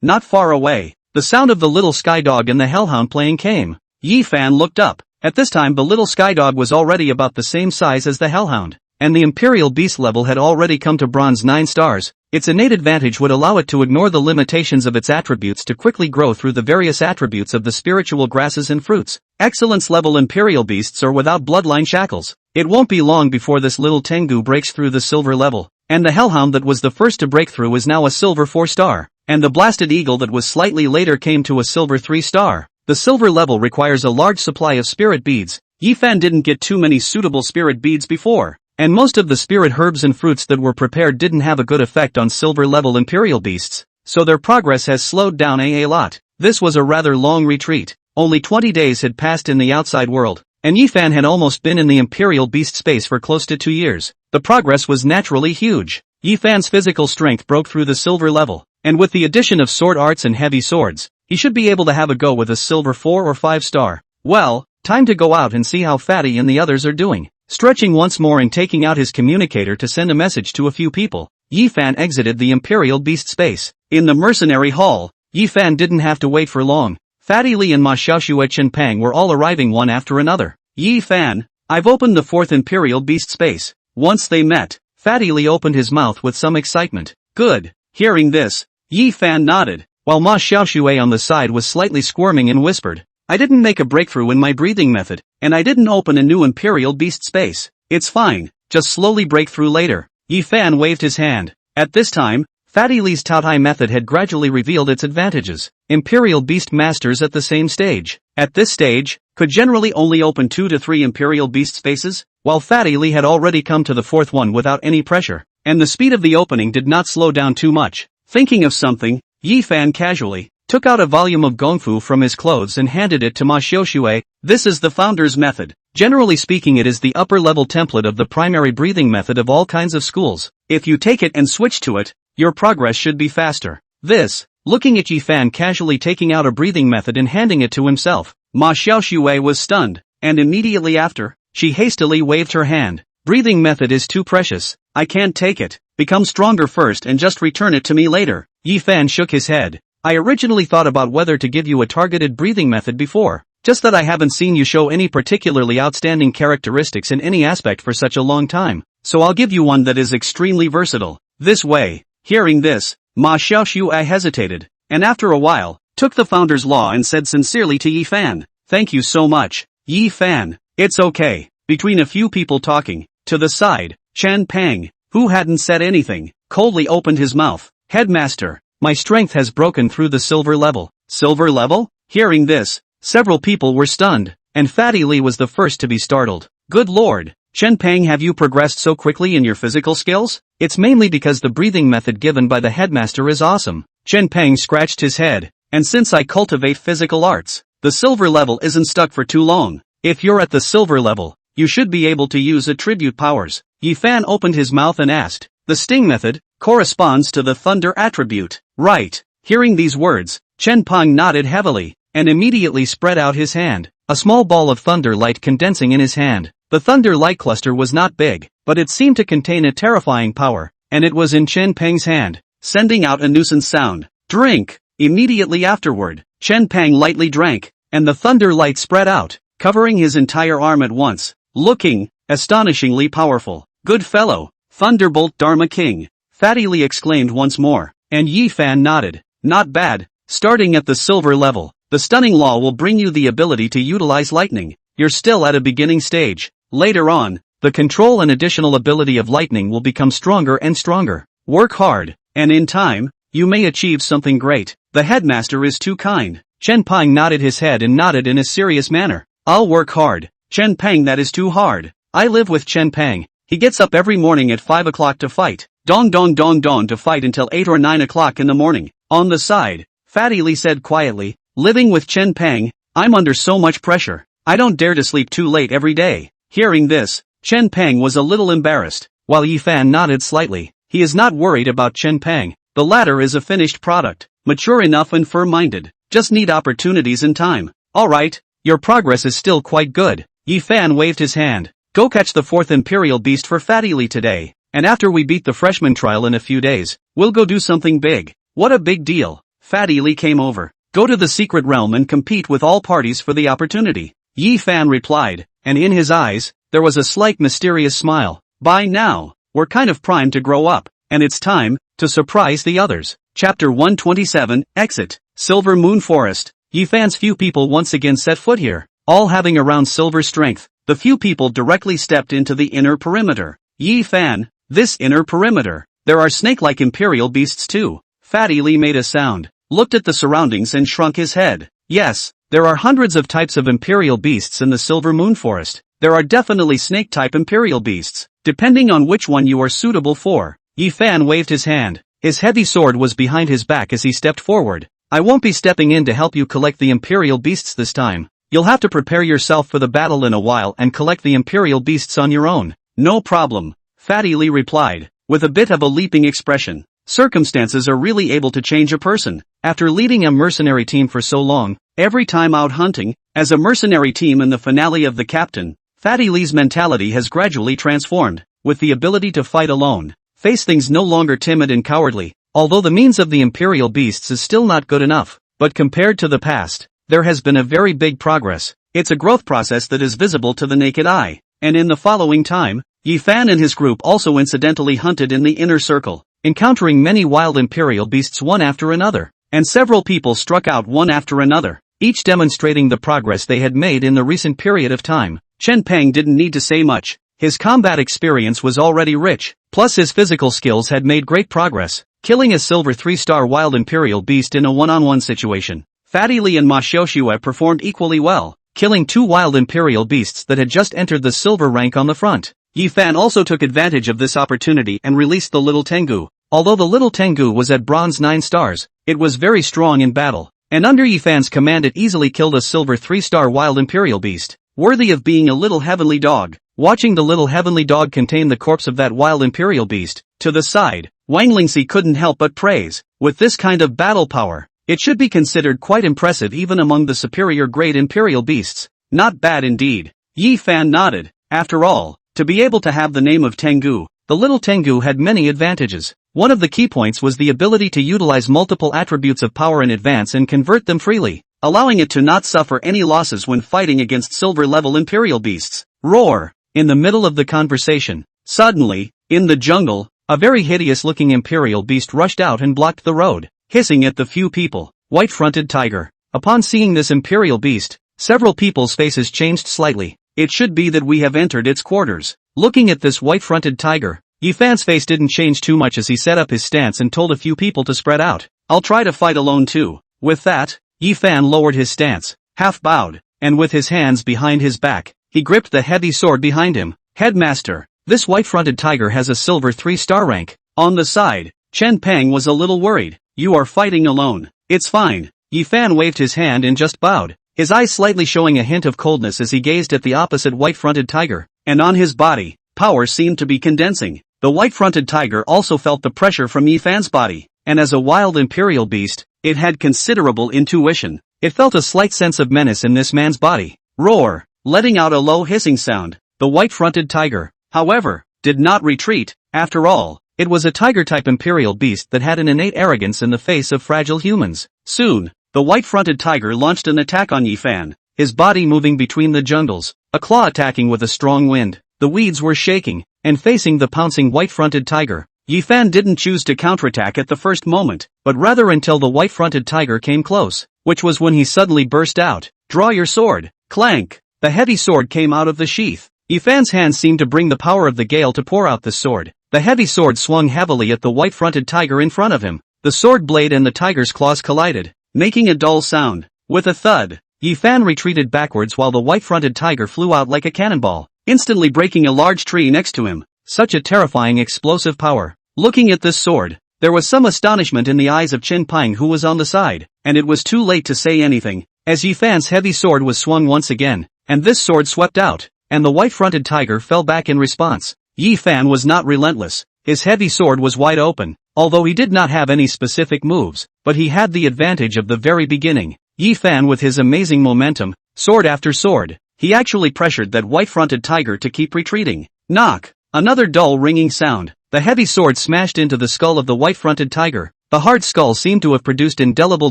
Not far away, the sound of the little skydog and the hellhound playing came. Yi Fan looked up. At this time the little skydog was already about the same size as the hellhound, and the Imperial Beast level had already come to bronze 9 stars. Its innate advantage would allow it to ignore the limitations of its attributes to quickly grow through the various attributes of the spiritual grasses and fruits. Excellence level Imperial Beasts are without bloodline shackles. It won't be long before this little Tengu breaks through the silver level, and the hellhound that was the first to break through is now a silver 4 star, and the blasted eagle that was slightly later came to a silver 3 star. The silver level requires a large supply of spirit beads. Yi Fan didn't get too many suitable spirit beads before, and most of the spirit herbs and fruits that were prepared didn't have a good effect on silver level Imperial Beasts, so their progress has slowed down a lot. This was a rather long retreat. Only 20 days had passed in the outside world, and Yi Fan had almost been in the Imperial Beast space for close to 2 years. The progress was naturally huge. Yi Fan's physical strength broke through the silver level, and with the addition of sword arts and heavy swords, he should be able to have a go with a silver 4 or 5 star. Well, time to go out and see how Fatty and the others are doing. Stretching once more and taking out his communicator to send a message to a few people, Yi Fan exited the Imperial Beast space. In the mercenary hall, Yi Fan didn't have to wait for long. Fatty Li and Ma Xiaoxue Chen Pang were all arriving one after another. Yi Fan, I've opened the 4th Imperial Beast space. Once they met, Fatty Li opened his mouth with some excitement. Good. Hearing this, Yi Fan nodded, while Ma Xiaoxue on the side was slightly squirming and whispered, I didn't make a breakthrough in my breathing method, and I didn't open a new Imperial Beast space. It's fine, just slowly break through later. Yi Fan waved his hand. At this time, Fatty Li's Taotai method had gradually revealed its advantages. Imperial Beast masters at the same stage, at this stage, could generally only open 2 to 3 Imperial Beast spaces, while Fatty Li had already come to the 4th one without any pressure, and the speed of the opening did not slow down too much. Thinking of something, Yi Fan casually took out a volume of Gongfu from his clothes and handed it to Ma Xiaoxue. This is the founder's method. Generally speaking, it is the upper-level template of the primary breathing method of all kinds of schools. If you take it and switch to it, your progress should be faster. This looking at Yi Fan casually taking out a breathing method and handing it to himself. Ma Xiaoxue was stunned, and immediately after, she hastily waved her hand. Breathing method is too precious, I can't take it. Become stronger first and just return it to me later. Yi Fan shook his head. I originally thought about whether to give you a targeted breathing method before, just that I haven't seen you show any particularly outstanding characteristics in any aspect for such a long time, so I'll give you one that is extremely versatile. This way. Hearing this, Ma Xiaoxue hesitated, and after a while, took the founder's law and said sincerely to Yi Fan, thank you so much, Yi Fan. It's okay. Between a few people talking, to the side, Chen Pang, who hadn't said anything, coldly opened his mouth. Headmaster, my strength has broken through the silver level. Silver level? Hearing this, several people were stunned, and Fatty Lee was the first to be startled. Good lord, Chen Pang, have you progressed so quickly in your physical skills? It's mainly because the breathing method given by the headmaster is awesome. Chen Pang scratched his head, and since I cultivate physical arts, the silver level isn't stuck for too long. If you're at the silver level, you should be able to use attribute powers. Yi Fan opened his mouth and asked, the sting method corresponds to the thunder attribute, right? Hearing these words, Chen Pang nodded heavily, and immediately spread out his hand, a small ball of thunder light condensing in his hand. The thunder light cluster was not big, but it seemed to contain a terrifying power, and it was in Chen Pang's hand, sending out a nuisance sound. Drink! Immediately afterward, Chen Pang lightly drank, and the thunder light spread out, covering his entire arm at once, looking astonishingly powerful. Good fellow, Thunderbolt Dharma King, Fatty Lee exclaimed once more, and Yi Fan nodded. Not bad. Starting at the silver level, the stunning law will bring you the ability to utilize lightning. You're still at a beginning stage. Later on, the control and additional ability of lightning will become stronger and stronger. Work hard, and in time, you may achieve something great. The headmaster is too kind. Chen Pang nodded his head and nodded in a serious manner. I'll work hard. Chen Pang, that is too hard. I live with Chen Pang. He gets up every morning at 5 o'clock to fight. Dong dong dong dong to fight until 8 or 9 o'clock in the morning. On the side, Fatty Lee said quietly, living with Chen Pang, I'm under so much pressure. I don't dare to sleep too late every day. Hearing this, Chen Pang was a little embarrassed, while Yi Fan nodded slightly. He is not worried about Chen Pang. The latter is a finished product, mature enough and firm-minded. Just need opportunities and time. Alright, your progress is still quite good. Yi Fan waved his hand. Go catch the 4th Imperial Beast for Fatty Lee today, and after we beat the freshman trial in a few days, we'll go do something big. What a big deal. Fatty Lee came over. Go to the secret realm and compete with all parties for the opportunity. Yi Fan replied, and in his eyes, there was a slight mysterious smile. By now, we're kind of primed to grow up, and it's time to surprise the others. Chapter 127, Exit, Silver Moon Forest. Yi Fan's few people once again set foot here, all having around silver strength. The few people directly stepped into the inner perimeter. Yi Fan, this inner perimeter. There are snake-like imperial beasts too. Fatty Lee made a sound, looked at the surroundings and shrunk his head. Yes, there are hundreds of types of imperial beasts in the Silver Moon Forest. There are definitely snake-type imperial beasts, depending on which one you are suitable for. Yi Fan waved his hand. His heavy sword was behind his back as he stepped forward. I won't be stepping in to help you collect the imperial beasts this time. You'll have to prepare yourself for the battle in a while and collect the imperial beasts on your own. No problem, Fatty Lee replied, with a bit of a leaping expression. Circumstances are really able to change a person. After leading a mercenary team for so long, every time out hunting, as a mercenary team in the finale of The Captain, Fatty Lee's mentality has gradually transformed, with the ability to fight alone, face things no longer timid and cowardly. Although the means of the imperial beasts is still not good enough, but compared to the past, there has been a very big progress. It's a growth process that is visible to the naked eye, and in the following time, Yi Fan and his group also incidentally hunted in the inner circle, encountering many wild imperial beasts one after another, and several people struck out one after another, each demonstrating the progress they had made in the recent period of time. Chen Pang didn't need to say much. His combat experience was already rich, plus his physical skills had made great progress, killing a silver 3-star wild imperial beast in a one-on-one situation. Fatty Lee and Ma Xiaoxue performed equally well, killing 2 wild imperial beasts that had just entered the silver rank on the front. Yi Fan also took advantage of this opportunity and released the little Tengu. Although the little Tengu was at bronze 9 stars, it was very strong in battle, and under Yi Fan's command it easily killed a silver 3-star wild imperial beast, worthy of being a little heavenly dog. Watching the little heavenly dog contain the corpse of that wild imperial beast, to the side, Wang Lingxi couldn't help but praise. With this kind of battle power, it should be considered quite impressive even among the superior grade imperial beasts. Not bad indeed. Yi Fan nodded. After all, to be able to have the name of Tengu, the little Tengu had many advantages. One of the key points was the ability to utilize multiple attributes of power in advance and convert them freely, allowing it to not suffer any losses when fighting against silver-level imperial beasts. Roar! In the middle of the conversation, suddenly, in the jungle, a very hideous-looking imperial beast rushed out and blocked the road, hissing at the few people. White-fronted tiger. Upon seeing this imperial beast, several people's faces changed slightly. It should be that we have entered its quarters. Looking at this white-fronted tiger, Yi Fan's face didn't change too much as he set up his stance and told a few people to spread out. I'll try to fight alone too. With that, Yi Fan lowered his stance, half bowed, and with his hands behind his back, he gripped the heavy sword behind him. Headmaster, this white-fronted tiger has a silver 3-star rank. On the side, Chen Pang was a little worried. You are fighting alone. It's fine. Yi Fan waved his hand and just bowed, his eyes slightly showing a hint of coldness as he gazed at the opposite white-fronted tiger, and on his body, power seemed to be condensing. The white-fronted tiger also felt the pressure from Yi Fan's body, and as a wild imperial beast, it had considerable intuition. It felt a slight sense of menace in this man's body. Roar! Letting out a low hissing sound, the white-fronted tiger, however, did not retreat. After all, it was a tiger-type imperial beast that had an innate arrogance in the face of fragile humans. Soon, the white-fronted tiger launched an attack on Yi Fan, his body moving between the jungles, a claw attacking with a strong wind. The weeds were shaking, and facing the pouncing white-fronted tiger, Yi Fan didn't choose to counterattack at the first moment, but rather until the white-fronted tiger came close, which was when he suddenly burst out. Draw your sword. Clank! The heavy sword came out of the sheath. Yi Fan's hands seemed to bring the power of the gale to pour out the sword. The heavy sword swung heavily at the white-fronted tiger in front of him. The sword blade and the tiger's claws collided, making a dull sound. With a thud, Yi Fan retreated backwards while the white-fronted tiger flew out like a cannonball, instantly breaking a large tree next to him. Such a terrifying explosive power. Looking at this sword, there was some astonishment in the eyes of Chen Pang who was on the side, and it was too late to say anything, as Yi Fan's heavy sword was swung once again, and this sword swept out, and the white-fronted tiger fell back in response. Yi Fan was not relentless. His heavy sword was wide open, although he did not have any specific moves, but he had the advantage of the very beginning. Yi Fan with his amazing momentum, sword after sword, he actually pressured that white-fronted tiger to keep retreating. Knock! Another dull ringing sound. The heavy sword smashed into the skull of the white-fronted tiger. The hard skull seemed to have produced indelible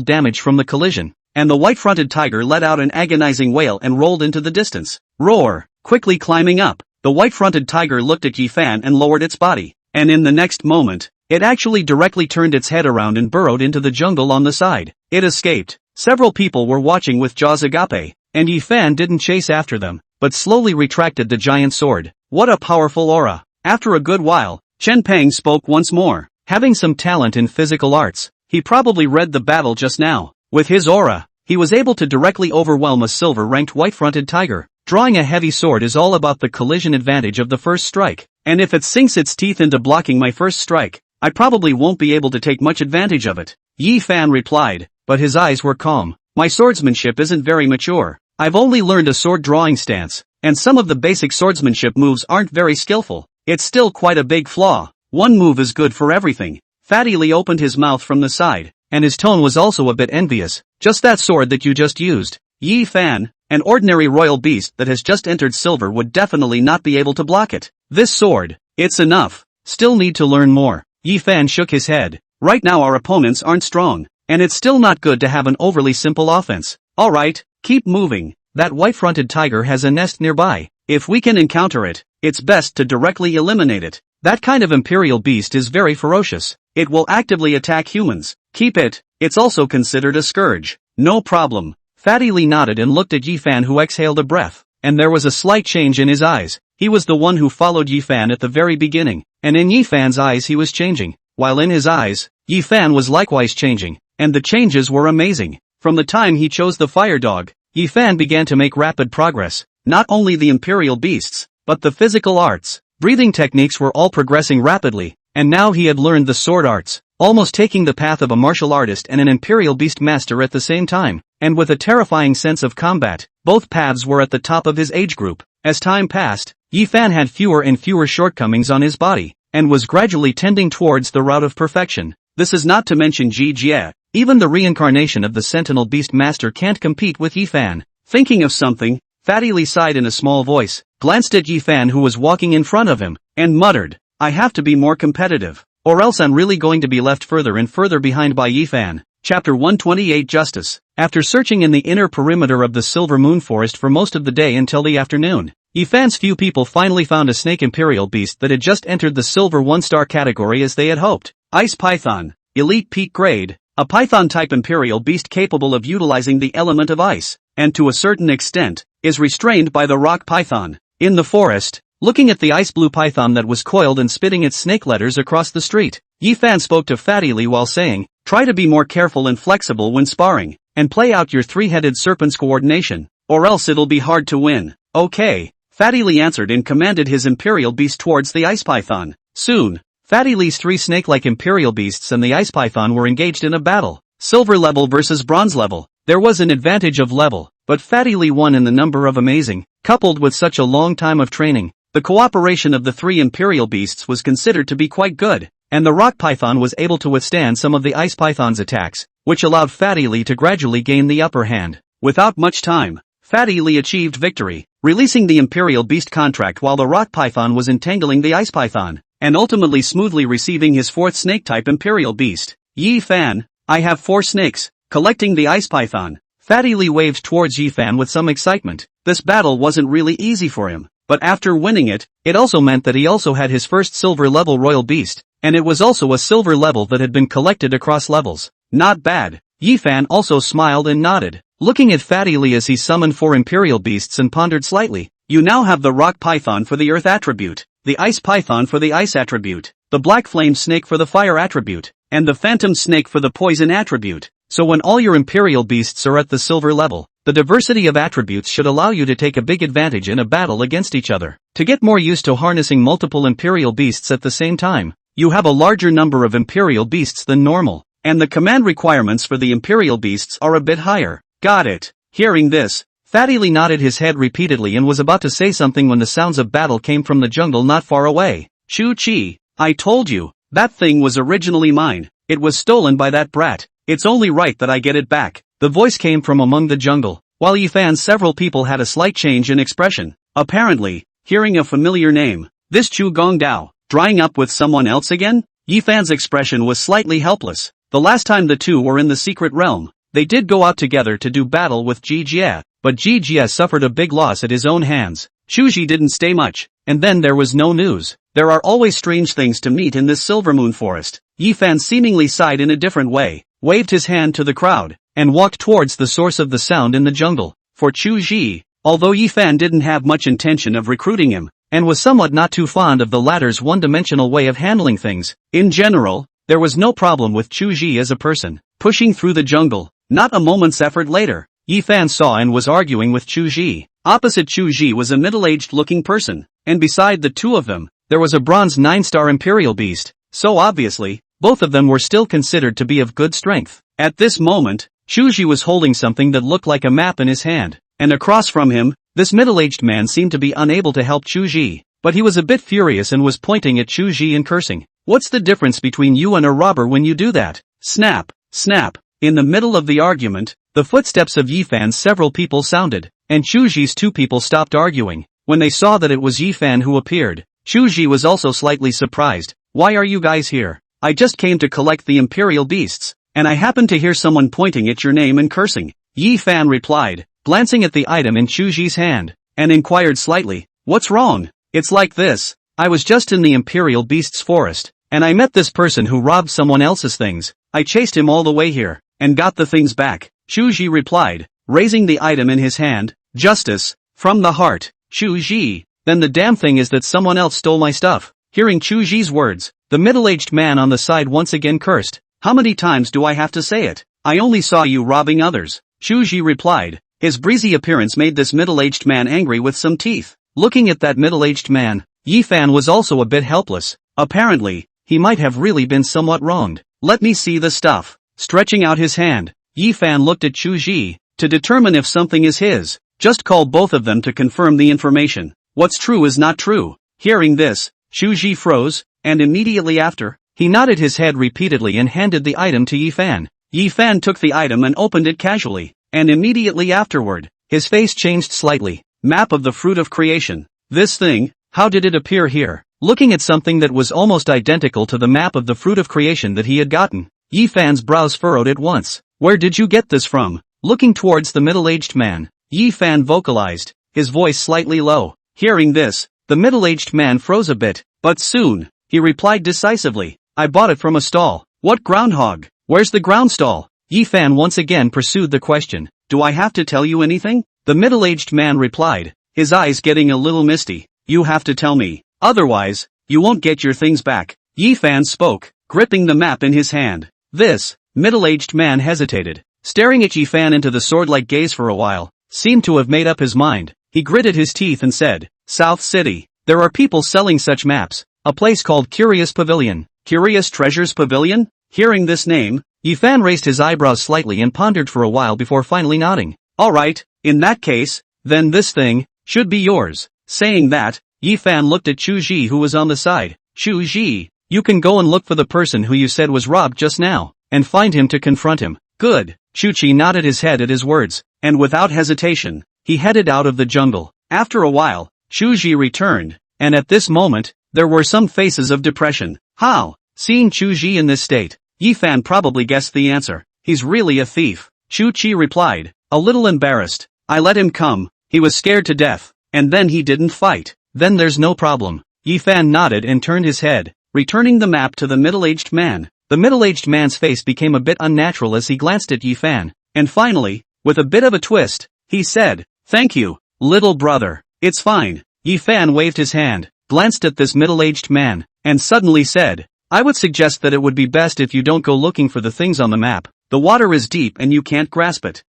damage from the collision, and the white-fronted tiger let out an agonizing wail and rolled into the distance. Roar! Quickly climbing up, the white-fronted tiger looked at Yi Fan and lowered its body, and in the next moment, it actually directly turned its head around and burrowed into the jungle on the side. It escaped. Several people were watching with jaws agape, and Yi Fan didn't chase after them, but slowly retracted the giant sword. What a powerful aura! After a good while, Chen Pang spoke once more. Having some talent in physical arts, he probably read the battle just now. With his aura, he was able to directly overwhelm a silver-ranked white-fronted tiger. Drawing a heavy sword is all about the collision advantage of the first strike, and if it sinks its teeth into blocking my first strike, I probably won't be able to take much advantage of it. Yi Fan replied, but his eyes were calm. My swordsmanship isn't very mature. I've only learned a sword drawing stance, and some of the basic swordsmanship moves aren't very skillful. It's still quite a big flaw. One move is good for everything. Fatty Lee opened his mouth from the side, and his tone was also a bit envious. Just that sword that you just used. Yi Fan, an ordinary royal beast that has just entered silver would definitely not be able to block it. This sword, it's enough. Still need to learn more. Yi Fan shook his head. Right now our opponents aren't strong, and it's still not good to have an overly simple offense. Alright, keep moving. That white-fronted tiger has a nest nearby. If we can encounter it, it's best to directly eliminate it. That kind of imperial beast is very ferocious. It will actively attack humans. Keep it. It's also considered a scourge. No problem. Fatty Lee nodded and looked at Yi Fan, who exhaled a breath, and there was a slight change in his eyes. He was the one who followed Yi Fan at the very beginning, and in Yi Fan's eyes he was changing, while in his eyes, Yi Fan was likewise changing, and the changes were amazing. From the time he chose the fire dog, Yi Fan began to make rapid progress. Not only the imperial beasts, but the physical arts, breathing techniques were all progressing rapidly, and now he had learned the sword arts, almost taking the path of a martial artist and an imperial beast master at the same time, and with a terrifying sense of combat. Both paths were at the top of his age group. As time passed, Yi Fan had fewer and fewer shortcomings on his body. and was gradually tending towards the route of perfection. This is not to mention Ji Jie. Even the reincarnation of the Sentinel Beast Master can't compete with Yifan. Thinking of something, Fatty Lee sighed in a small voice, glanced at Yifan who was walking in front of him, and muttered, I have to be more competitive, or else I'm really going to be left further and further behind by Yifan. Chapter 128 Justice. After searching in the inner perimeter of the Silver Moon Forest for most of the day until the afternoon, Yifan's few people finally found a snake imperial beast that had just entered the silver 1-star category as they had hoped. Ice Python, Elite Peak Grade, a python-type imperial beast capable of utilizing the element of ice, and to a certain extent, is restrained by the rock python. In the forest, looking at the ice blue python that was coiled and spitting its snake letters across the street, Yifan spoke to Fatty Lee while saying, try to be more careful and flexible when sparring, and play out your three-headed serpent's coordination, or else it'll be hard to win. Okay, Fatty Lee answered and commanded his imperial beast towards the ice python. Soon, Fatty Lee's 3 snake-like imperial beasts and the ice python were engaged in a battle. Silver level versus bronze level. There was an advantage of level, but Fatty Lee won in the number of amazing, coupled with such a long time of training. The cooperation of the 3 imperial beasts was considered to be quite good, and the rock python was able to withstand some of the ice python's attacks, which allowed Fatty Lee to gradually gain the upper hand. Without much time, Fatty Lee achieved victory, releasing the imperial beast contract while the rock python was entangling the ice python, and ultimately smoothly receiving his 4th snake-type imperial beast. Yifan, I have 4 snakes. Collecting the ice python, Fatty Lee waved towards Yifan with some excitement. This battle wasn't really easy for him, but after winning it, it also meant that he also had his first silver-level royal beast, and it was also a silver level that had been collected across levels. Not bad. Yifan also smiled and nodded, looking at Fatty Lee as he summoned 4 imperial beasts and pondered slightly. You now have the rock python for the earth attribute, the ice python for the ice attribute, the black flame snake for the fire attribute, and the phantom snake for the poison attribute. So when all your imperial beasts are at the silver level, the diversity of attributes should allow you to take a big advantage in a battle against each other. To get more used to harnessing multiple imperial beasts at the same time, you have a larger number of imperial beasts than normal, and the command requirements for the imperial beasts are a bit higher. Got it. Hearing this, Fatty Lee nodded his head repeatedly and was about to say something when the sounds of battle came from the jungle not far away. Chu Chi, I told you, that thing was originally mine. It was stolen by that brat. It's only right that I get it back. The voice came from among the jungle, while Yifan's several people had a slight change in expression. Apparently, hearing a familiar name, this Chu Gongdao, drying up with someone else again? Yifan's expression was slightly helpless. The last time the two were in the secret realm, they did go out together to do battle with Ji Jie, but Ji Jie suffered a big loss at his own hands. Chu Ji didn't stay much, and then there was no news. There are always strange things to meet in this Silver Moon Forest. Yifan seemingly sighed in a different way, waved his hand to the crowd, and walked towards the source of the sound in the jungle. For Chu Ji, although Yifan didn't have much intention of recruiting him, and was somewhat not too fond of the latter's one-dimensional way of handling things, in general, there was no problem with Chu Ji as a person. Pushing through the jungle, not a moment's effort later, Yifan saw and was arguing with Chu Ji. Opposite Chu Ji was a middle-aged looking person, and beside the two of them, there was a bronze 9-star imperial beast, so obviously, both of them were still considered to be of good strength. At this moment, Chu Ji was holding something that looked like a map in his hand, and across from him, this middle-aged man seemed to be unable to help Chu Ji, but he was a bit furious and was pointing at Chu Ji and cursing. What's the difference between you and a robber when you do that? Snap, snap. In the middle of the argument, the footsteps of Yifan's several people sounded, and Chu Ji's 2 people stopped arguing. When they saw that it was Yifan who appeared, Chu Ji was also slightly surprised. Why are you guys here? I just came to collect the imperial beasts, and I happened to hear someone pointing at your name and cursing. Yifan replied, glancing at the item in Chu Ji's hand, and inquired slightly, what's wrong? It's like this. I was just in the imperial beasts forest, and I met this person who robbed someone else's things. I chased him all the way here, and got the things back. Chu Ji replied, raising the item in his hand. Justice, from the heart. Chu Ji, then the damn thing is that someone else stole my stuff. Hearing Chu Ji's words, the middle-aged man on the side once again cursed. How many times do I have to say it? I only saw you robbing others. Chu Ji replied. His breezy appearance made this middle-aged man angry with some teeth. Looking at that middle-aged man, Yifan was also a bit helpless. Apparently, he might have really been somewhat wronged. Let me see the stuff. Stretching out his hand, Yifan looked at Chu Ji, to determine if something is his. Just call both of them to confirm the information. What's true is not true. Hearing this, Chu Ji froze, and immediately after, he nodded his head repeatedly and handed the item to Yi Fan. Yi Fan took the item and opened it casually, and immediately afterward, his face changed slightly. Map of the Fruit of Creation. This thing, how did it appear here? Looking at something that was almost identical to the map of the Fruit of Creation that he had gotten, Yi Fan's brows furrowed at once. Where did you get this from? Looking towards the middle-aged man, Yi Fan vocalized, his voice slightly low. Hearing this, the middle-aged man froze a bit, but soon, he replied decisively, I bought it from a stall. What groundhog? Where's the ground stall? Yi Fan once again pursued the question. Do I have to tell you anything? The middle-aged man replied, his eyes getting a little misty. You have to tell me. Otherwise, you won't get your things back. Yi Fan spoke, gripping the map in his hand. This middle-aged man hesitated, staring at Yi Fan into the sword-like gaze for a while, seemed to have made up his mind. He gritted his teeth and said, South City. There are people selling such maps. A place called Curious Pavilion. Curious Treasures Pavilion? Hearing this name, Yi Fan raised his eyebrows slightly and pondered for a while before finally nodding. Alright, in that case, then this thing should be yours. Saying that, Yi Fan looked at Chu Ji who was on the side. Chu Ji, you can go and look for the person who you said was robbed just now, and find him to confront him. Good. Chu Ji nodded his head at his words, and without hesitation, he headed out of the jungle. After a while, Chu Ji returned, and at this moment, there were some faces of depression. How? Seeing Chu Ji in this state, Yi Fan probably guessed the answer. He's really a thief. Chu Ji replied, a little embarrassed. I let him come, he was scared to death, and then he didn't fight. Then there's no problem. Yi Fan nodded and turned his head, returning the map to the middle-aged man. The middle-aged man's face became a bit unnatural as he glanced at Yi Fan, and finally, with a bit of a twist, he said, Thank you, little brother. It's fine. Yi Fan waved his hand, glanced at this middle-aged man, and suddenly said, I would suggest that it would be best if you don't go looking for the things on the map. The water is deep and you can't grasp it.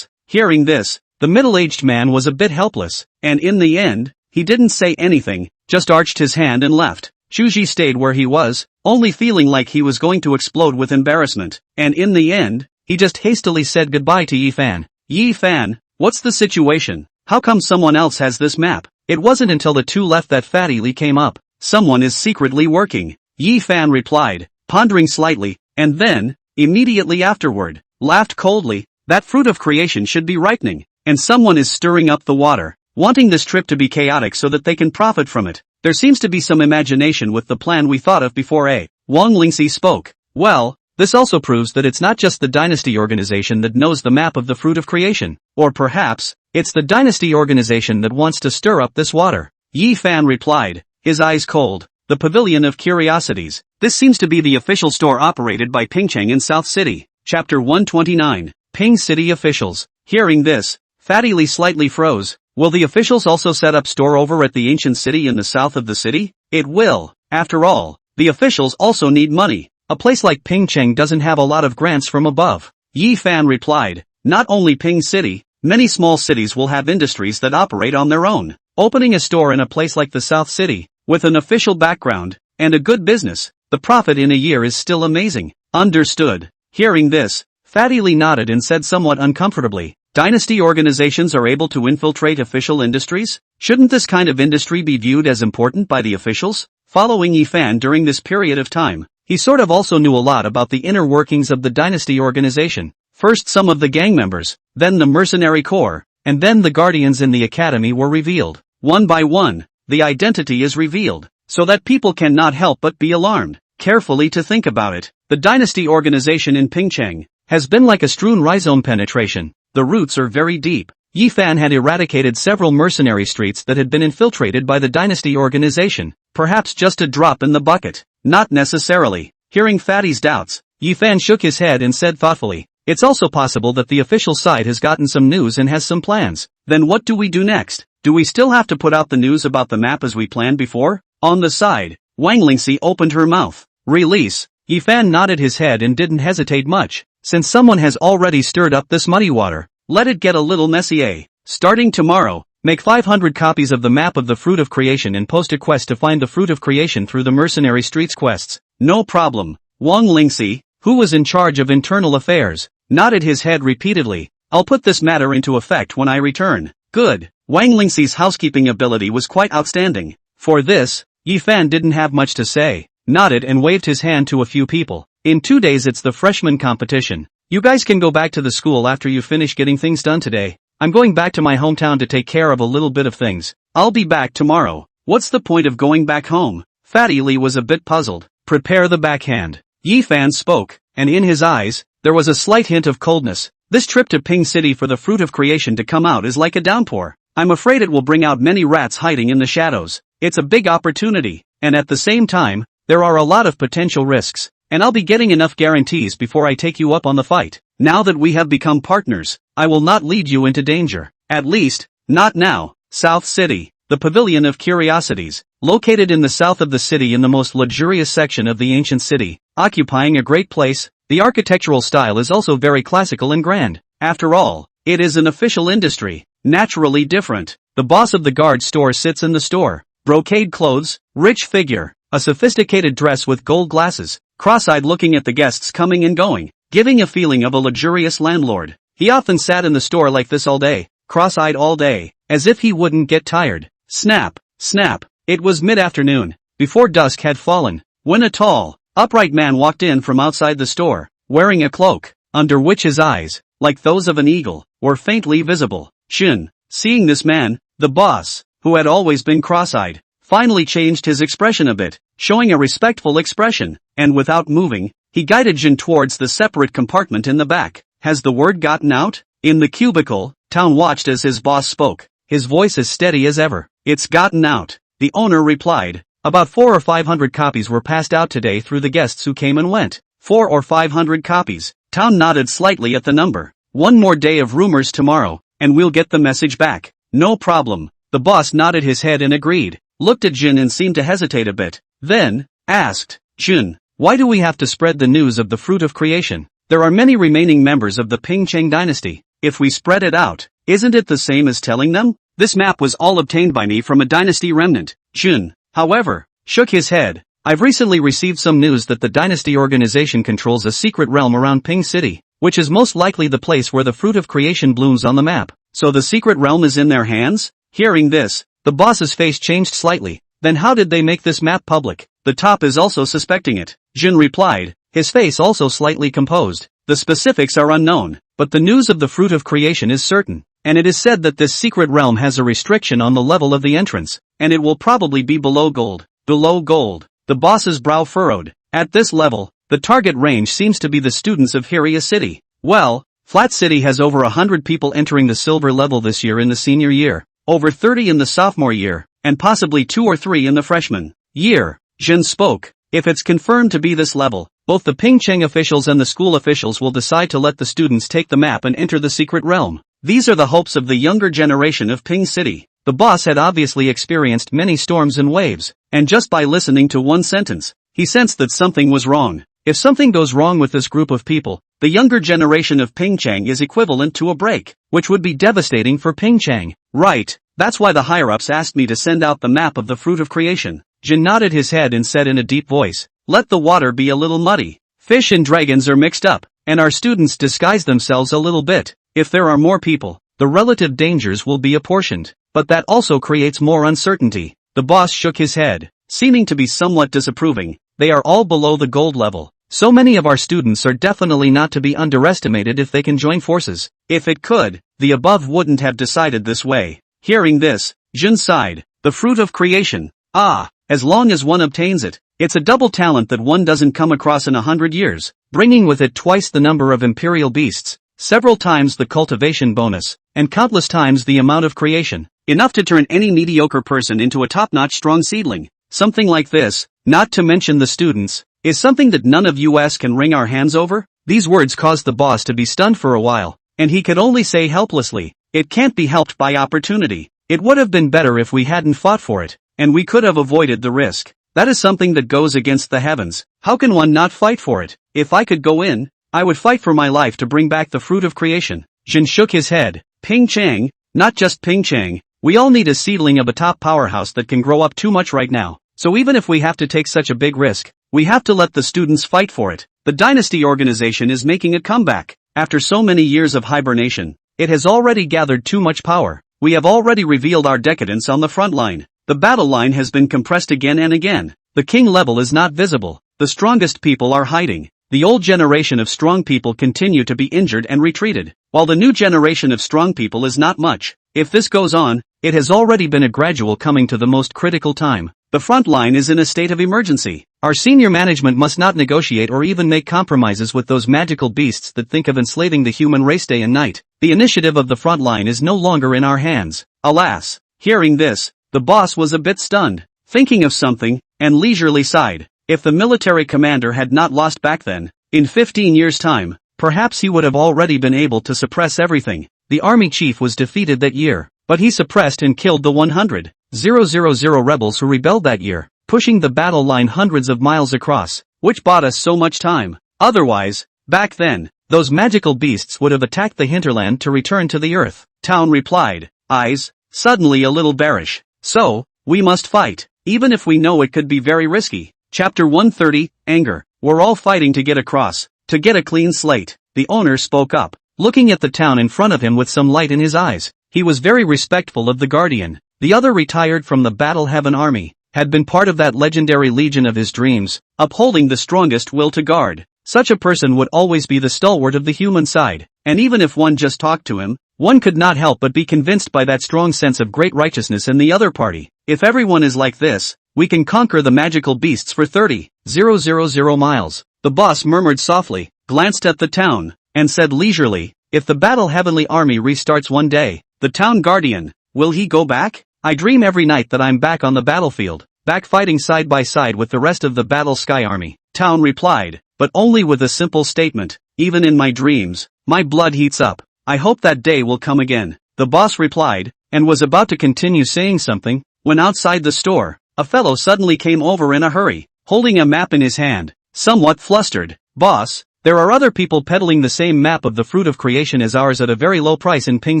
Hearing this, the middle-aged man was a bit helpless, and in the end, he didn't say anything, just arched his hand and left. Chu Ji stayed where he was, only feeling like he was going to explode with embarrassment, and in the end, he just hastily said goodbye to Yi Fan. Yi Fan, what's the situation? How come someone else has this map? It wasn't until the two left that Fatty Lee came up. Someone is secretly working. Yi Fan replied, pondering slightly, and then, immediately afterward, laughed coldly. That fruit of creation should be ripening, and someone is stirring up the water, wanting this trip to be chaotic so that they can profit from it. There seems to be some imagination with the plan we thought of before. Wang Lingxi spoke. Well, this also proves that it's not just the dynasty organization that knows the map of the fruit of creation, or perhaps, it's the dynasty organization that wants to stir up this water. Yi Fan replied, his eyes cold. The Pavilion of Curiosities. This seems to be the official store operated by Pingcheng in South City. Chapter 129. Ping City Officials. Hearing this, Fatty Lee slightly froze. Will the officials also set up store over at the ancient city in the south of the city? It will. After all, the officials also need money. A place like Pingcheng doesn't have a lot of grants from above. Yi Fan replied, not only Ping City, many small cities will have industries that operate on their own. Opening a store in a place like the South City, with an official background, and a good business, the profit in a year is still amazing. Understood. Hearing this, Fatty Lee nodded and said somewhat uncomfortably, dynasty organizations are able to infiltrate official industries? Shouldn't this kind of industry be viewed as important by the officials? Following Yi Fan during this period of time, he sort of also knew a lot about the inner workings of the dynasty organization. First some of the gang members, then the mercenary corps, and then the guardians in the academy were revealed. One by one, the identity is revealed, so that people cannot help but be alarmed. Carefully to think about it, the dynasty organization in Pingcheng has been like a strewn rhizome penetration. The roots are very deep. Yi Fan had eradicated several mercenary streets that had been infiltrated by the dynasty organization, perhaps just a drop in the bucket. Not necessarily. Hearing Fatty's doubts, Yi Fan shook his head and said thoughtfully, it's also possible that the official side has gotten some news and has some plans. Then what do we do next? Do we still have to put out the news about the map as we planned before? On the side, Wang Lingxi opened her mouth. Release. Yi Fan nodded his head and didn't hesitate much. Since someone has already stirred up this muddy water, let it get a little messy. Starting tomorrow, make 500 copies of the map of the Fruit of Creation and post a quest to find the Fruit of Creation through the Mercenary Streets quests. No problem. Wang Lingxi, who was in charge of internal affairs, nodded his head repeatedly. I'll put this matter into effect when I return. Good. Wang Lingxi's housekeeping ability was quite outstanding. For this, Yi Fan didn't have much to say. nodded and waved his hand to a few people. In 2 days it's the freshman competition. You guys can go back to the school after you finish getting things done today. I'm going back to my hometown to take care of a little bit of things. I'll be back tomorrow. What's the point of going back home? Fatty Lee was a bit puzzled. Prepare the backhand. Yi Fan spoke, and in his eyes, there was a slight hint of coldness. This trip to Ping City for the fruit of creation to come out is like a downpour. I'm afraid it will bring out many rats hiding in the shadows. It's a big opportunity, and at the same time, there are a lot of potential risks, and I'll be getting enough guarantees before I take you up on the fight. Now that we have become partners, I will not lead you into danger. At least, not now. South City, the Pavilion of Curiosities, located in the south of the city in the most luxurious section of the ancient city, occupying a great place. The architectural style is also very classical and grand. After all, it is an official industry, naturally different. The boss of the guard store sits in the store. Brocade clothes, rich figure, a sophisticated dress with gold glasses, cross-eyed looking at the guests coming and going, giving a feeling of a luxurious landlord. He often sat in the store like this all day, cross-eyed all day, as if he wouldn't get tired. Snap, snap. It was mid-afternoon, before dusk had fallen, when a tall, upright man walked in from outside the store, wearing a cloak, under which his eyes, like those of an eagle, were faintly visible. Jin, seeing this man, the boss, who had always been cross-eyed, finally changed his expression a bit, showing a respectful expression, and without moving, he guided Jin towards the separate compartment in the back. Has the word gotten out? In the cubicle, Town watched as his boss spoke, his voice as steady as ever. It's gotten out, the owner replied. About 400 or 500 copies were passed out today through the guests who came and went. 400 or 500 copies. Town nodded slightly at the number. One more day of rumors tomorrow, and we'll get the message back. No problem. The boss nodded his head and agreed, looked at Jin and seemed to hesitate a bit, then asked, Jin, why do we have to spread the news of the fruit of creation? There are many remaining members of the Ping Cheng dynasty. If we spread it out, isn't it the same as telling them? This map was all obtained by me from a dynasty remnant. Jin, however, shook his head. I've recently received some news that the dynasty organization controls a secret realm around Ping City, which is most likely the place where the fruit of creation blooms on the map. So the secret realm is in their hands? Hearing this, the boss's face changed slightly. Then how did they make this map public? The top is also suspecting it. Jin replied, his face also slightly composed. The specifics are unknown, but the news of the fruit of creation is certain. And it is said that this secret realm has a restriction on the level of the entrance, and it will probably be below gold. Below gold. The boss's brow furrowed. At this level, the target range seems to be the students of Hiria City. Well, Flat City has over 100 people entering the silver level this year in the senior year, over 30 in the sophomore year, and possibly 2 or 3 in the freshman year. Jin spoke. If it's confirmed to be this level, both the Ping Cheng officials and the school officials will decide to let the students take the map and enter the secret realm. These are the hopes of the younger generation of Ping City. The boss had obviously experienced many storms and waves, and just by listening to one sentence, he sensed that something was wrong. If something goes wrong with this group of people, the younger generation of Ping Cheng is equivalent to a break, which would be devastating for Ping Cheng. Right, that's why the higher-ups asked me to send out the map of the fruit of creation. Jin nodded his head and said in a deep voice, let the water be a little muddy. Fish and dragons are mixed up, and our students disguise themselves a little bit. If there are more people, the relative dangers will be apportioned, but that also creates more uncertainty. The boss shook his head, seeming to be somewhat disapproving. They are all below the gold level. So many of our students are definitely not to be underestimated if they can join forces. If it could, the above wouldn't have decided this way. Hearing this, Jin sighed. The fruit of creation. Ah, as long as one obtains it, it's a double talent that one doesn't come across in 100 years, bringing with it twice the number of imperial beasts, several times the cultivation bonus, and countless times the amount of creation, enough to turn any mediocre person into a top-notch strong seedling. Something like this, not to mention the students, is something that none of us can wring our hands over. These words caused the boss to be stunned for a while, and he could only say helplessly, it can't be helped by opportunity. It would have been better if we hadn't fought for it, and we could have avoided the risk. That is something that goes against the heavens. How can one not fight for it? If I could go in, I would fight for my life to bring back the fruit of creation. Jin shook his head. Ping Cheng, not just Ping Cheng. We all need a seedling of a top powerhouse that can grow up too much right now. So even if we have to take such a big risk, we have to let the students fight for it. The dynasty organization is making a comeback. After so many years of hibernation, it has already gathered too much power. We have already revealed our decadence on the front line. The battle line has been compressed again and again. The king level is not visible. The strongest people are hiding. The old generation of strong people continue to be injured and retreated, while the new generation of strong people is not much. If this goes on, it has already been a gradual coming to the most critical time. The front line is in a state of emergency. Our senior management must not negotiate or even make compromises with those magical beasts that think of enslaving the human race day and night. The initiative of the front line is no longer in our hands. Alas. Hearing this, the boss was a bit stunned, thinking of something, and leisurely sighed. If the military commander had not lost back then, in 15 years' time, perhaps he would have already been able to suppress everything. The army chief was defeated that year, but he suppressed and killed the 100,000 rebels who rebelled that year, pushing the battle line hundreds of miles across, which bought us so much time. Otherwise, back then, those magical beasts would have attacked the hinterland to return to the earth. Town replied, eyes, suddenly a little bearish. So, we must fight, even if we know it could be very risky. Chapter 130, Anger. We're all fighting to get across, to get a clean slate. The owner spoke up, looking at the town in front of him with some light in his eyes. He was very respectful of the guardian. The other retired from the Battle Heaven army, had been part of that legendary legion of his dreams, upholding the strongest will to guard. Such a person would always be the stalwart of the human side, and even if one just talked to him, one could not help but be convinced by that strong sense of great righteousness in the other party. If everyone is like this, we can conquer the magical beasts for 30,000 miles. The boss murmured softly, glanced at the town, and said leisurely, if the Battle Heavenly army restarts one day, the town guardian, will he go back? I dream every night that I'm back on the battlefield, back fighting side by side with the rest of the Battle Sky army. Town replied, but only with a simple statement, even in my dreams, my blood heats up. I hope that day will come again. The boss replied, and was about to continue saying something, when outside the store, a fellow suddenly came over in a hurry, holding a map in his hand, somewhat flustered. Boss, there are other people peddling the same map of the fruit of creation as ours at a very low price in Ping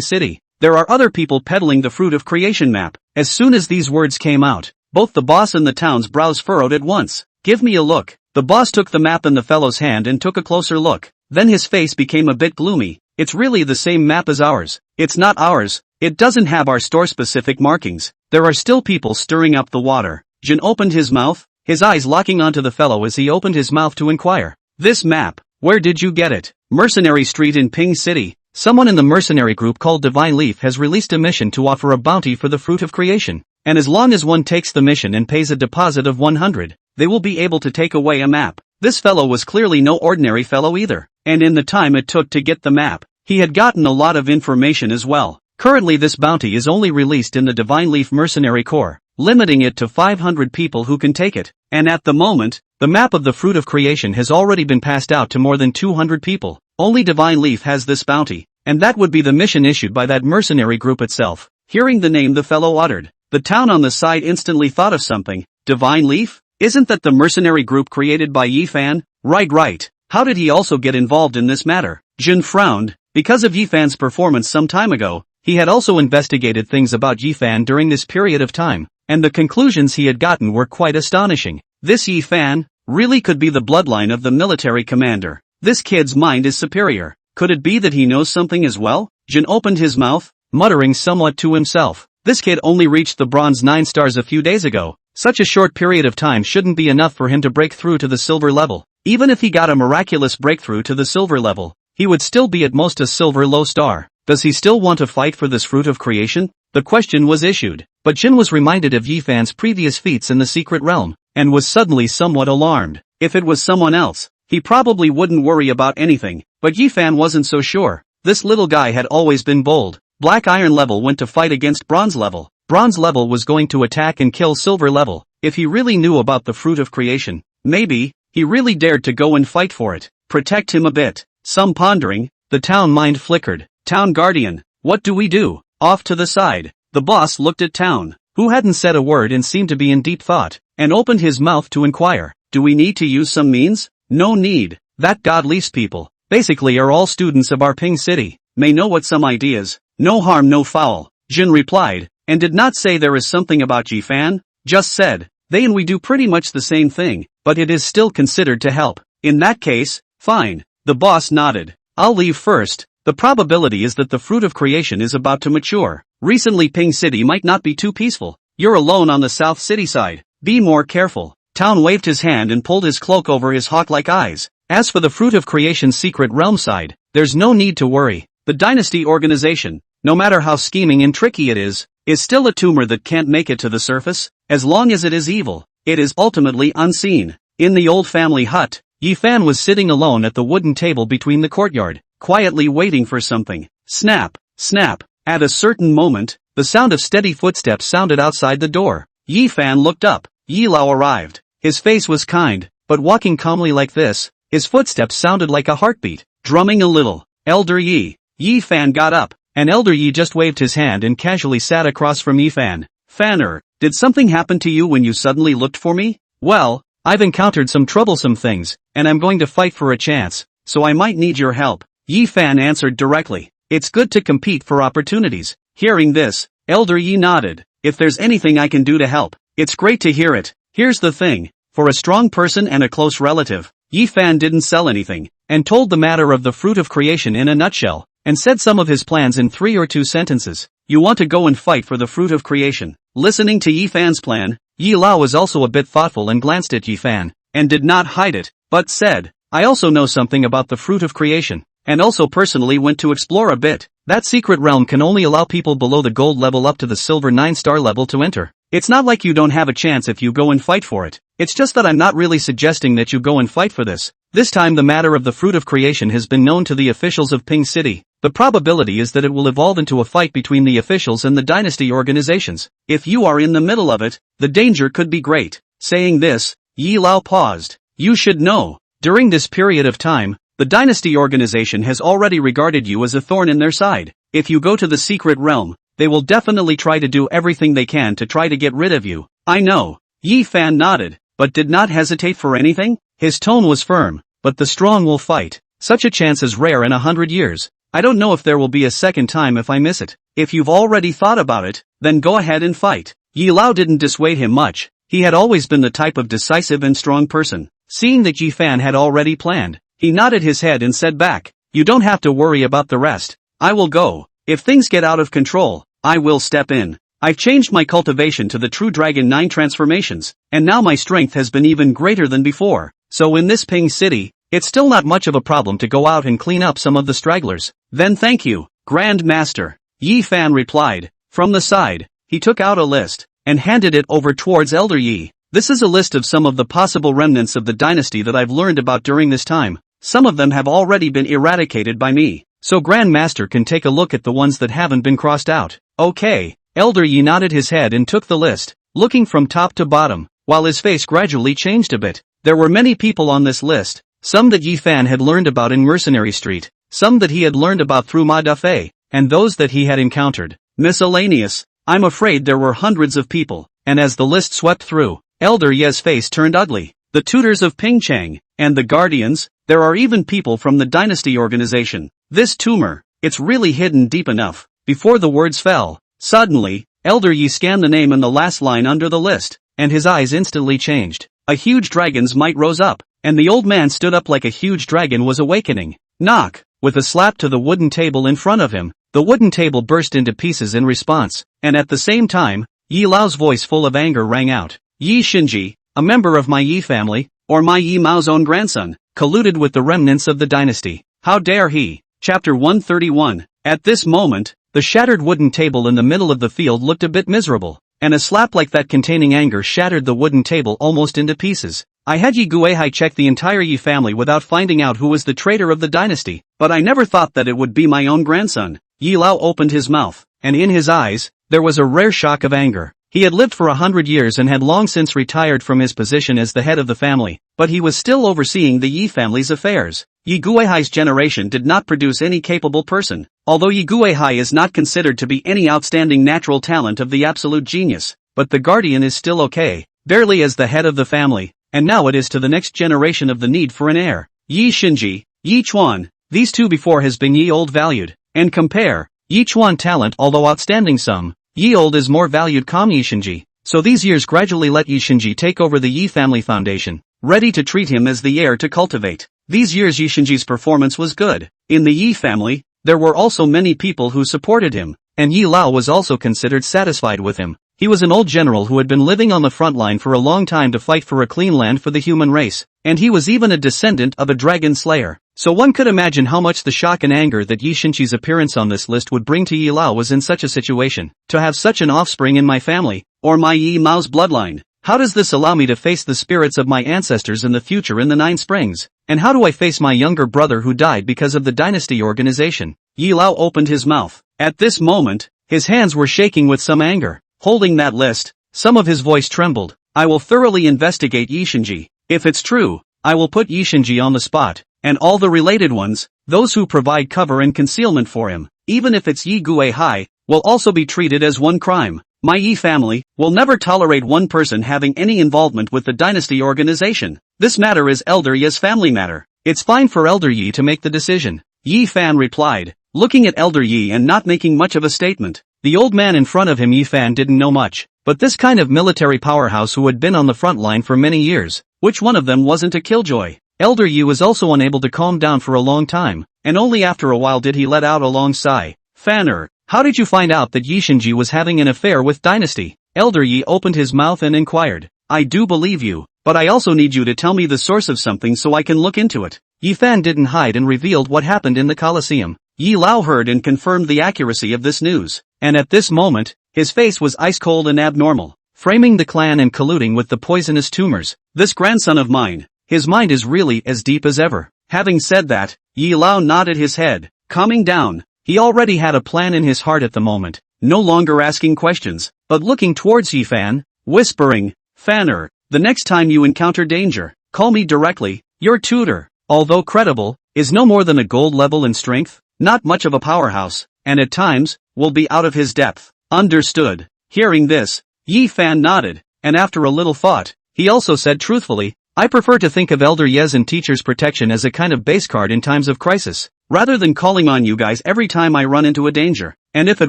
City. There are other people peddling the fruit of creation map. As soon as these words came out, both the boss and the town's brows furrowed at once. Give me a look. The boss took the map in the fellow's hand and took a closer look. Then his face became a bit gloomy. It's really the same map as ours. It's not ours. It doesn't have our store-specific markings. There are still people stirring up the water. Jin opened his mouth, his eyes locking onto the fellow as he opened his mouth to inquire. This map, where did you get it? Mercenary Street in Ping City. Someone in the mercenary group called Divine Leaf has released a mission to offer a bounty for the fruit of creation. And as long as one takes the mission and pays a deposit of 100, they will be able to take away a map. This fellow was clearly no ordinary fellow either. And in the time it took to get the map, he had gotten a lot of information as well. Currently this bounty is only released in the Divine Leaf Mercenary Corps, limiting it to 500 people who can take it. And at the moment, the map of the fruit of creation has already been passed out to more than 200 people. Only Divine Leaf has this bounty, and that would be the mission issued by that mercenary group itself. Hearing the name the fellow uttered, the town on the side instantly thought of something. Divine Leaf? Isn't that the mercenary group created by Yifan? Right. How did he also get involved in this matter? Jin frowned. Because of Yifan's performance some time ago, he had also investigated things about Yifan during this period of time, and the conclusions he had gotten were quite astonishing. This Yifan really could be the bloodline of the military commander. This kid's mind is superior. Could it be that he knows something as well? Jin opened his mouth, muttering somewhat to himself. This kid only reached the bronze 9 stars a few days ago. Such a short period of time shouldn't be enough for him to break through to the silver level. Even if he got a miraculous breakthrough to the silver level, he would still be at most a silver low star. Does he still want to fight for this fruit of creation? The question was issued, but Jin was reminded of Yifan's previous feats in the secret realm, and was suddenly somewhat alarmed. If it was someone else, he probably wouldn't worry about anything, but Yifan wasn't so sure. This little guy had always been bold. Black Iron level went to fight against Bronze level. Bronze level was going to attack and kill Silver level. If he really knew about the fruit of creation, maybe he really dared to go and fight for it. Protect him a bit. Some pondering, the town mind flickered. Town guardian, what do we do? Off to the side. The boss looked at Town, who hadn't said a word and seemed to be in deep thought, and opened his mouth to inquire. Do we need to use some means? No need. That God Leaf's people, basically are all students of our Ping City, may know what some ideas. No harm no foul, Jin replied, and did not say there is something about Yifan, just said, they and we do pretty much the same thing, but it is still considered to help. In that case, fine. The boss nodded. I'll leave first. The probability is that the fruit of creation is about to mature. Recently Ping City might not be too peaceful. You're alone on the South City side. Be more careful. Town waved his hand and pulled his cloak over his hawk-like eyes. As for the Fruit of Creation's secret realm side, there's no need to worry. The Dynasty organization, no matter how scheming and tricky it is still a tumor that can't make it to the surface. As long as it is evil, it is ultimately unseen. In the old family hut, Yi Fan was sitting alone at the wooden table between the courtyard, quietly waiting for something. Snap, snap. At a certain moment, the sound of steady footsteps sounded outside the door. Yi Fan looked up. Yi Lao arrived. His face was kind, but walking calmly like this, his footsteps sounded like a heartbeat, drumming a little. Elder Yi. Yi Fan got up, and Elder Yi just waved his hand and casually sat across from Yi Fan. Fanner, did something happen to you when you suddenly looked for me? Well, I've encountered some troublesome things, and I'm going to fight for a chance, so I might need your help. Yi Fan answered directly. It's good to compete for opportunities. Hearing this, Elder Yi nodded. If there's anything I can do to help, it's great to hear it. Here's the thing. For a strong person and a close relative, Yi Fan didn't sell anything, and told the matter of the Fruit of Creation in a nutshell, and said some of his plans in 3 or 2 sentences. You want to go and fight for the Fruit of Creation. Listening to Yi Fan's plan, Yi Lao was also a bit thoughtful and glanced at Yi Fan, and did not hide it, but said, I also know something about the Fruit of Creation, and also personally went to explore a bit. That secret realm can only allow people below the gold level up to the silver 9-star level to enter. It's not like you don't have a chance if you go and fight for it. It's just that I'm not really suggesting that you go and fight for this. This time the matter of the Fruit of Creation has been known to the officials of Ping City. The probability is that it will evolve into a fight between the officials and the dynasty organizations. If you are in the middle of it, the danger could be great. Saying this, Yi Lao paused. You should know, during this period of time, the dynasty organization has already regarded you as a thorn in their side. If you go to the secret realm, they will definitely try to do everything they can to try to get rid of you. I know. Yi Fan nodded, but did not hesitate for anything. His tone was firm, but the strong will fight. Such a chance is rare in 100 years. I don't know if there will be a second time if I miss it. If you've already thought about it, then go ahead and fight. Yi Lao didn't dissuade him much. He had always been the type of decisive and strong person. Seeing that Yi Fan had already planned, he nodded his head and said back, you don't have to worry about the rest. I will go. If things get out of control, I will step in. I've changed my cultivation to the True Dragon 9 transformations, and now my strength has been even greater than before. So in this Ping City, it's still not much of a problem to go out and clean up some of the stragglers. Then thank you, Grand Master. Yi Fan replied. From the side, he took out a list, and handed it over towards Elder Yi. This is a list of some of the possible remnants of the dynasty that I've learned about during this time. Some of them have already been eradicated by me, so Grand Master can take a look at the ones that haven't been crossed out. Okay. Elder Yi nodded his head and took the list, looking from top to bottom, while his face gradually changed a bit. There were many people on this list, some that Yi Fan had learned about in Mercenary Street, some that he had learned about through Ma Dafei, and those that he had encountered. Miscellaneous. I'm afraid there were hundreds of people, and as the list swept through, Elder Ye's face turned ugly. The tutors of Ping Chang, and the guardians, there are even people from the dynasty organization. This tumor, it's really hidden deep enough. Before the words fell, suddenly, Elder Yi scanned the name in the last line under the list, and his eyes instantly changed. A huge dragon's might rose up, and the old man stood up like a huge dragon was awakening. Knock! With a slap to the wooden table in front of him, the wooden table burst into pieces in response, and at the same time, Yi Lao's voice full of anger rang out. Yi Xinji, a member of my Yi family, or my Yi Mao's own grandson, colluded with the remnants of the dynasty. How dare he? Chapter 131. At this moment, the shattered wooden table in the middle of the field looked a bit miserable, and a slap like that containing anger shattered the wooden table almost into pieces. I had Yi Guihai check the entire Yi family without finding out who was the traitor of the dynasty, but I never thought that it would be my own grandson. Yi Lao opened his mouth, and in his eyes, there was a rare shock of anger. He had lived for 100 years and had long since retired from his position as the head of the family, but he was still overseeing the Yi family's affairs. Yi Guihai's generation did not produce any capable person, although Yi Guihai is not considered to be any outstanding natural talent of the absolute genius, but the guardian is still okay, barely as the head of the family, and now it is to the next generation of the need for an heir. Yi Xinji, Yi Chuan, these two before has been Yi Old valued, and compare, Yi Chuan talent although outstanding some, Yi Old is more valued calm Yi Xinji, so these years gradually let Yi Xinji take over the Yi family foundation, ready to treat him as the heir to cultivate. These years Yi Xinji's performance was good. In the Yi family, there were also many people who supported him, and Yi Lao was also considered satisfied with him. He was an old general who had been living on the front line for a long time to fight for a clean land for the human race, and he was even a descendant of a dragon slayer. So one could imagine how much the shock and anger that Yi Xinqi's appearance on this list would bring to Yi Lao was in such a situation. To have such an offspring in my family, or my Yi Mao's bloodline. How does this allow me to face the spirits of my ancestors in the future in the Nine Springs? And how do I face my younger brother who died because of the dynasty organization? Yi Lao opened his mouth. At this moment, his hands were shaking with some anger. Holding that list, some of his voice trembled. I will thoroughly investigate Yi Xinqi. If it's true, I will put Yi Xinqi on the spot, and all the related ones, those who provide cover and concealment for him, even if it's Yi Guihai, will also be treated as one crime. My Yi family will never tolerate one person having any involvement with the dynasty organization. This matter is Elder Yi's family matter. It's fine for Elder Yi to make the decision. Yi Fan replied, looking at Elder Yi and not making much of a statement. The old man in front of him, Yi Fan, didn't know much, but this kind of military powerhouse who had been on the front line for many years, which one of them wasn't a killjoy? Elder Yi was also unable to calm down for a long time, and only after a while did he let out a long sigh. Fanner, how did you find out that Yi Xinqi was having an affair with Dynasty? Elder Yi opened his mouth and inquired. I do believe you, but I also need you to tell me the source of something so I can look into it. Yi Fan didn't hide and revealed what happened in the Colosseum. Yi Lao heard and confirmed the accuracy of this news, and at this moment, his face was ice-cold and abnormal, framing the clan and colluding with the poisonous tumors. This grandson of mine, his mind is really as deep as ever. Having said that, Yi Lao nodded his head, calming down. He already had a plan in his heart at the moment, no longer asking questions, but looking towards Yi Fan, whispering, Fanner, the next time you encounter danger, call me directly. Your tutor, although credible, is no more than a gold level in strength. Not much of a powerhouse, and at times, will be out of his depth. Understood. Hearing this, Yi Fan nodded, and after a little thought, he also said truthfully, I prefer to think of Elder Yez and Teacher's protection as a kind of base card in times of crisis, rather than calling on you guys every time I run into a danger, and if it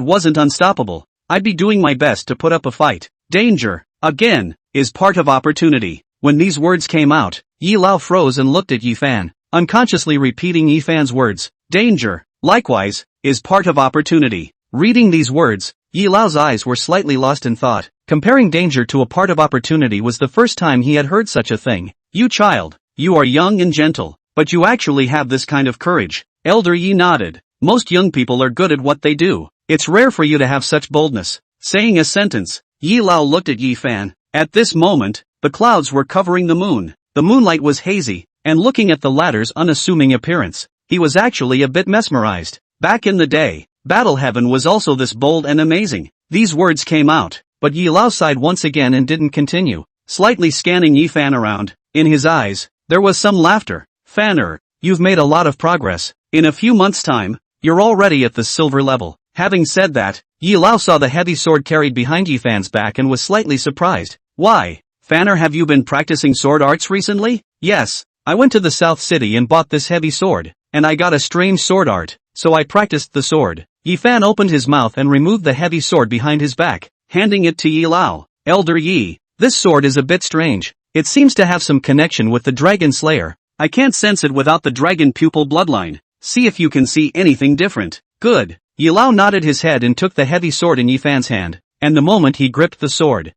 wasn't unstoppable, I'd be doing my best to put up a fight. Danger, again, is part of opportunity. When these words came out, Yi Lao froze and looked at Yi Fan, unconsciously repeating Yi Fan's words. Danger, likewise, is part of opportunity. Reading these words, Yi Lao's eyes were slightly lost in thought. Comparing danger to a part of opportunity was the first time he had heard such a thing. You child, you are young and gentle, but you actually have this kind of courage. Elder Yi nodded. Most young people are good at what they do. It's rare for you to have such boldness. Saying a sentence, Yi Lao looked at Yi Fan. At this moment, the clouds were covering the moon. The moonlight was hazy, and looking at the latter's unassuming appearance, he was actually a bit mesmerized. Back in the day, Battle Heaven was also this bold and amazing. These words came out, but Yi Lao sighed once again and didn't continue, slightly scanning Yi Fan around. In his eyes, there was some laughter. Fanner, you've made a lot of progress. In a few months' time, you're already at the silver level. Having said that, Yi Lao saw the heavy sword carried behind Yi Fan's back and was slightly surprised. Why, Fanner, have you been practicing sword arts recently? Yes, I went to the South City and bought this heavy sword, and I got a strange sword art, so I practiced the sword. Yi Fan opened his mouth and removed the heavy sword behind his back, handing it to Yi Lao. Elder Yi, this sword is a bit strange. It seems to have some connection with the Dragon Slayer. I can't sense it without the dragon pupil bloodline. See if you can see anything different. Good. Yi Lao nodded his head and took the heavy sword in Yi Fan's hand, and the moment he gripped the sword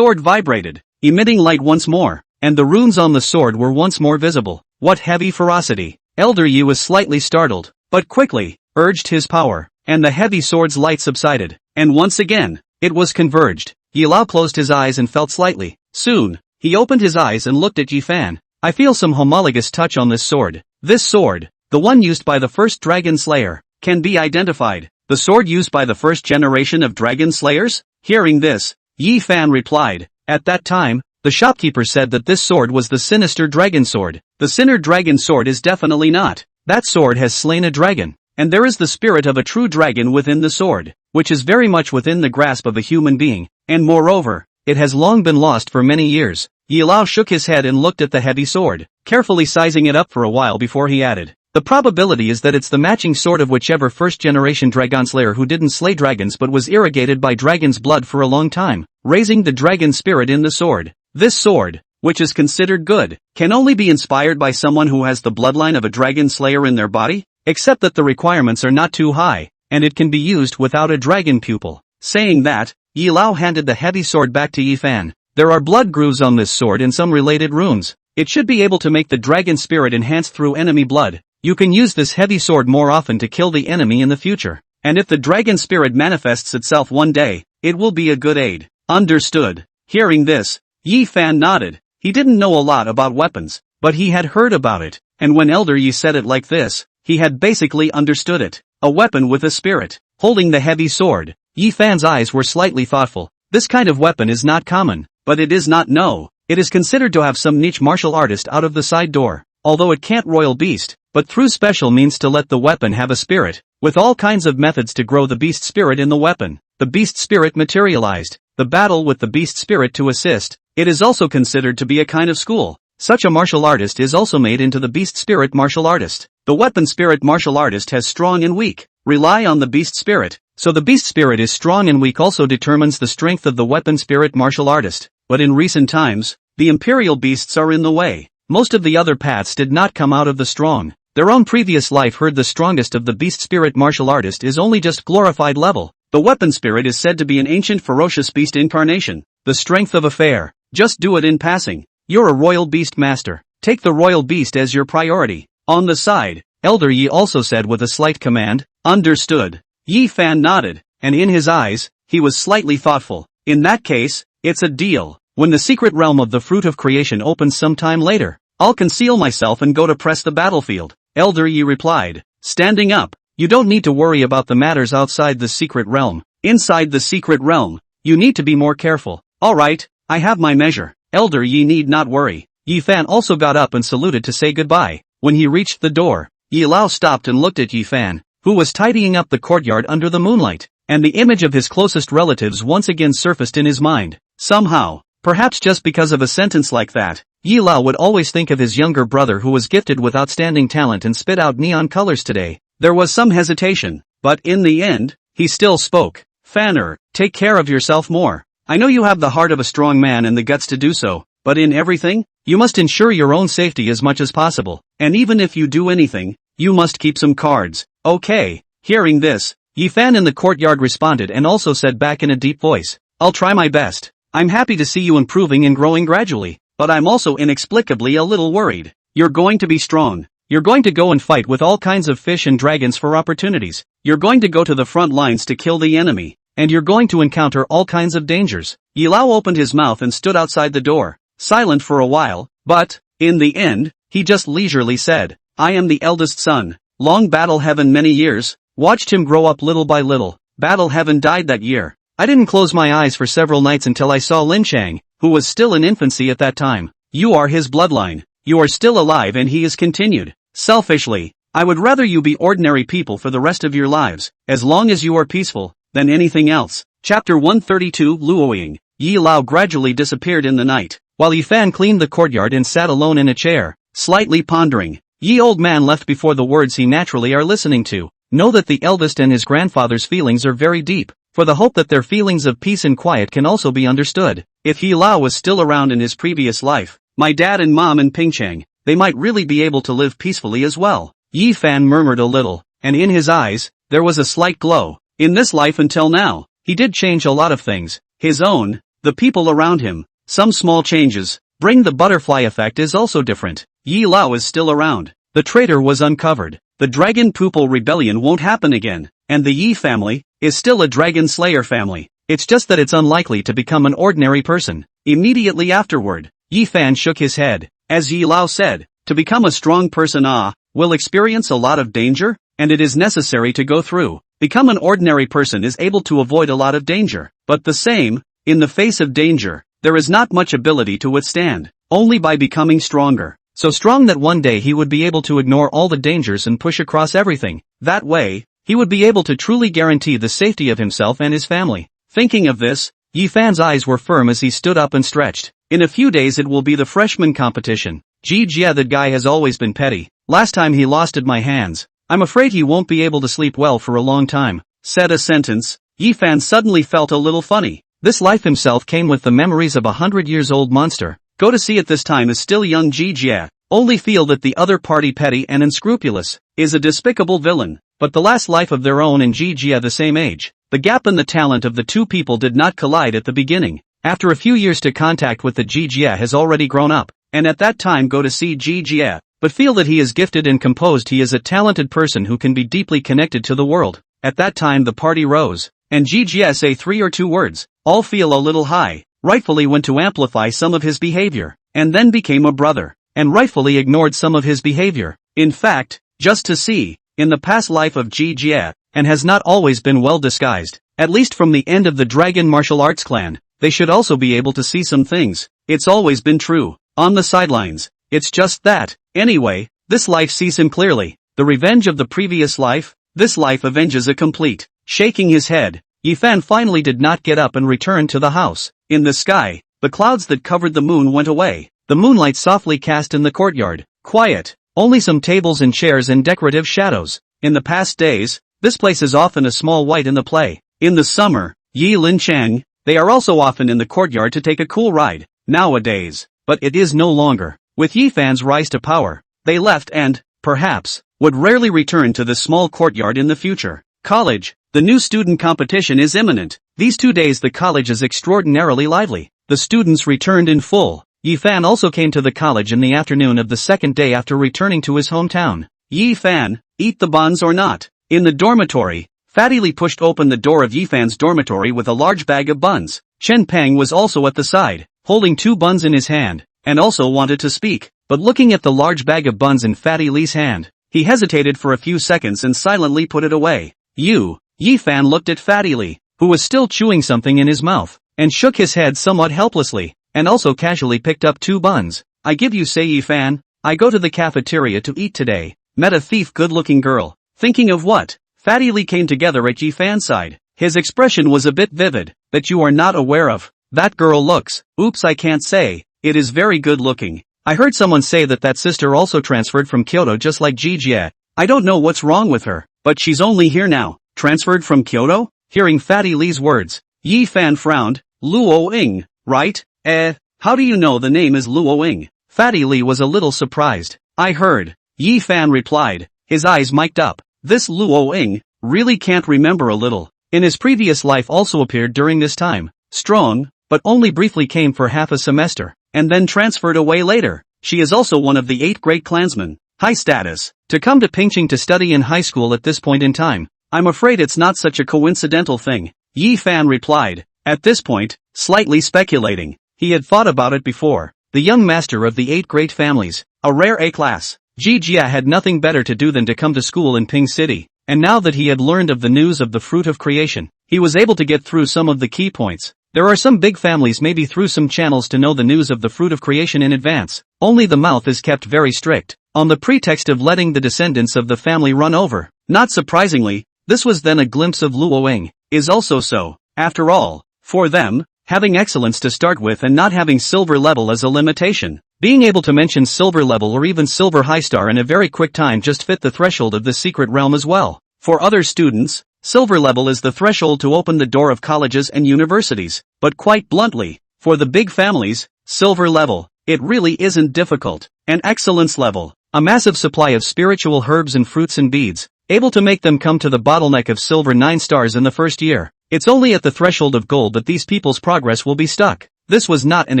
vibrated, emitting light once more, and the runes on the sword were once more visible. What heavy ferocity! Elder Yi was slightly startled, but quickly urged his power, and the heavy sword's light subsided, and once again, it was converged. Yi Lao closed his eyes and felt slightly. Soon, he opened his eyes and looked at Yi Fan. I feel some homologous touch on this sword. This sword, the one used by the first Dragon Slayer, can be identified. The sword used by the first generation of Dragon Slayers? Hearing this, Yi Fan replied. At that time, the shopkeeper said that this sword was the sinister dragon sword. The sinner dragon sword is definitely not. That sword has slain a dragon, and there is the spirit of a true dragon within the sword, which is very much within the grasp of a human being, and moreover, it has long been lost for many years. Yi Lao shook his head and looked at the heavy sword, carefully sizing it up for a while before he added. The probability is that it's the matching sword of whichever first-generation dragon slayer who didn't slay dragons but was irrigated by dragon's blood for a long time, raising the dragon spirit in the sword. This sword, which is considered good, can only be inspired by someone who has the bloodline of a dragon slayer in their body, except that the requirements are not too high, and it can be used without a dragon pupil. Saying that, Yi Lao handed the heavy sword back to Yi Fan. There are blood grooves on this sword and some related runes. It should be able to make the dragon spirit enhance through enemy blood. You can use this heavy sword more often to kill the enemy in the future. And if the dragon spirit manifests itself one day, it will be a good aid. Understood. Hearing this, Yi Fan nodded. He didn't know a lot about weapons, but he had heard about it, and when Elder Yi said it like this, he had basically understood it. A weapon with a spirit. Holding the heavy sword, Yi Fan's eyes were slightly thoughtful. This kind of weapon is not common, but it is not no. It is considered to have some niche martial artist out of the side door, although it can't royal beast, but through special means to let the weapon have a spirit, with all kinds of methods to grow the beast spirit in the weapon. The beast spirit materialized, the battle with the beast spirit to assist. It is also considered to be a kind of school. Such a martial artist is also made into the beast spirit martial artist. The weapon spirit martial artist has strong and weak, rely on the beast spirit, so the beast spirit is strong and weak also determines the strength of the weapon spirit martial artist. But in recent times, the imperial beasts are in the way. Most of the other paths did not come out of the strong. Their own previous life heard the strongest of the beast spirit martial artist is only just glorified level. The weapon spirit is said to be an ancient ferocious beast incarnation. The strength of a fair. Just do it in passing. You're a royal beast master. Take the royal beast as your priority. On the side, Elder Yi also said with a slight command, understood. Yi Fan nodded, and in his eyes, he was slightly thoughtful. In that case, it's a deal. When the secret realm of the fruit of creation opens sometime later, I'll conceal myself and go to press the battlefield. Elder Yi replied, standing up. You don't need to worry about the matters outside the secret realm. Inside the secret realm, you need to be more careful. Alright, I have my measure. Elder Yi need not worry. Yi Fan also got up and saluted to say goodbye. When he reached the door, Yi Lao stopped and looked at Yi Fan, who was tidying up the courtyard under the moonlight, and the image of his closest relatives once again surfaced in his mind. Somehow, perhaps just because of a sentence like that, Yi Lao would always think of his younger brother who was gifted with outstanding talent and spit out neon colors today. There was some hesitation, but in the end, he still spoke. Fanner, take care of yourself more. I know you have the heart of a strong man and the guts to do so, but in everything, you must ensure your own safety as much as possible, and even if you do anything, you must keep some cards. Okay. Hearing this, Yi Fan in the courtyard responded and also said back in a deep voice, I'll try my best. I'm happy to see you improving and growing gradually, but I'm also inexplicably a little worried. You're going to be strong. You're going to go and fight with all kinds of fish and dragons for opportunities. You're going to go to the front lines to kill the enemy, and you're going to encounter all kinds of dangers. Yi Lao opened his mouth and stood outside the door, silent for a while, but, in the end, he just leisurely said, I am the eldest son. Long battle heaven many years, watched him grow up little by little. Battle heaven died that year. I didn't close my eyes for several nights until I saw Lin Chang, who was still in infancy at that time. You are his bloodline. You are still alive and he is continued. Selfishly, I would rather you be ordinary people for the rest of your lives, as long as you are peaceful, than anything else. Chapter 132 Luoying. Yi Lao gradually disappeared in the night, while Yi Fan cleaned the courtyard and sat alone in a chair, slightly pondering. Ye old man left before the words he naturally are listening to. Know that the eldest and his grandfather's feelings are very deep, for the hope that their feelings of peace and quiet can also be understood. If Yi Lao was still around in his previous life, my dad and mom and Pingchang, they might really be able to live peacefully as well. Yi Fan murmured a little, and in his eyes, there was a slight glow. In this life until now, he did change a lot of things. His own, the people around him, some small changes. Bring the butterfly effect is also different. Yi Lao is still around. The traitor was uncovered. The Dragon Pupil rebellion won't happen again, and the Yi family is still a Dragon Slayer family. It's just that it's unlikely to become an ordinary person. Immediately afterward, Yi Fan shook his head. As Yi Lao said, to become a strong person will experience a lot of danger, and it is necessary to go through. Become an ordinary person is able to avoid a lot of danger, but the same, in the face of danger, there is not much ability to withstand, only by becoming stronger. So strong that one day he would be able to ignore all the dangers and push across everything. That way, he would be able to truly guarantee the safety of himself and his family. Thinking of this, Yi Fan's eyes were firm as he stood up and stretched. In a few days it will be the freshman competition. Jia, that guy has always been petty. Last time he lost at my hands. I'm afraid he won't be able to sleep well for a long time. Said a sentence, Yi Fan suddenly felt a little funny. This life himself came with the memories of 100-years-old monster. Go to see at this time is still young Jia. Only feel that the other party petty and unscrupulous, is a despicable villain, but the last life of their own and Jia the same age. The gap in the talent of the two people did not collide at the beginning. After a few years to contact with the Jijie has already grown up, and at that time go to see Jijie, but feel that he is gifted and composed. He is a talented person who can be deeply connected to the world. At that time the party rose, and Jijie say 3 or 2 words, all feel a little high, rightfully went to amplify some of his behavior, and then became a brother, and rightfully ignored some of his behavior. In fact, just to see, in the past life of Jijie, and has not always been well disguised, at least from the end of the Dragon Martial Arts clan, they should also be able to see some things. It's always been true, on the sidelines, it's just that. Anyway, this life sees him clearly. The revenge of the previous life, this life avenges a complete. Shaking his head, Yifan finally did not get up and return to the house. In the sky, the clouds that covered the moon went away. The moonlight softly cast in the courtyard. Quiet, only some tables and chairs and decorative shadows. In the past days, this place is often a small white in the play. In the summer, Yi Lin Chang, they are also often in the courtyard to take a cool ride. Nowadays, but it is no longer. With Yifan's rise to power, they left and, perhaps, would rarely return to the small courtyard in the future. College, the new student competition is imminent. These 2 days the college is extraordinarily lively. The students returned in full. Yifan also came to the college in the afternoon of the second day after returning to his hometown. Yifan, eat the buns or not? In the dormitory, Fatty Li pushed open the door of Yifan's dormitory with a large bag of buns. Chen Peng was also at the side, holding 2 buns in his hand, and also wanted to speak, but looking at the large bag of buns in Fatty Li's hand, he hesitated for a few seconds and silently put it away. Yifan looked at Fatty Li, who was still chewing something in his mouth, and shook his head somewhat helplessly, and also casually picked up 2 buns. I give you say Yifan, I go to the cafeteria to eat today, met a thief good-looking girl. Thinking of what? Fatty Li came together at Yifan's side. His expression was a bit vivid, that you are not aware of. That girl looks, oops I can't say, it is very good looking. I heard someone say that sister also transferred from Kyoto just like Jijie. I don't know what's wrong with her, but she's only here now. Transferred from Kyoto? Hearing Fatty Li's words, Yifan frowned. Luo Ying, right? How do you know the name is Luo Ying? Fatty Li was a little surprised. I heard. Yifan replied, his eyes mic'd up. This Luo Ying, really can't remember a little. In his previous life also appeared during this time. Strong, but only briefly came for half a semester, and then transferred away later. She is also one of the 8 great clansmen. High status. To come to Pingqing to study in high school at this point in time. I'm afraid it's not such a coincidental thing. Yifan replied. At this point, slightly speculating. He had thought about it before. The young master of the 8 great families, a rare A-class. Jijie had nothing better to do than to come to school in Ping City, and now that he had learned of the news of the fruit of creation, he was able to get through some of the key points. There are some big families maybe through some channels to know the news of the fruit of creation in advance, only the mouth is kept very strict, on the pretext of letting the descendants of the family run over. Not surprisingly, this was then a glimpse of Luo Ying, is also so, after all, for them, having excellence to start with and not having silver level as a limitation. Being able to mention silver level or even silver high star in a very quick time just fit the threshold of the secret realm as well. For other students, silver level is the threshold to open the door of colleges and universities, but quite bluntly, for the big families, silver level, it really isn't difficult. An excellence level, a massive supply of spiritual herbs and fruits and beads, able to make them come to the bottleneck of silver 9 stars in the first year. It's only at the threshold of gold that these people's progress will be stuck. This was not an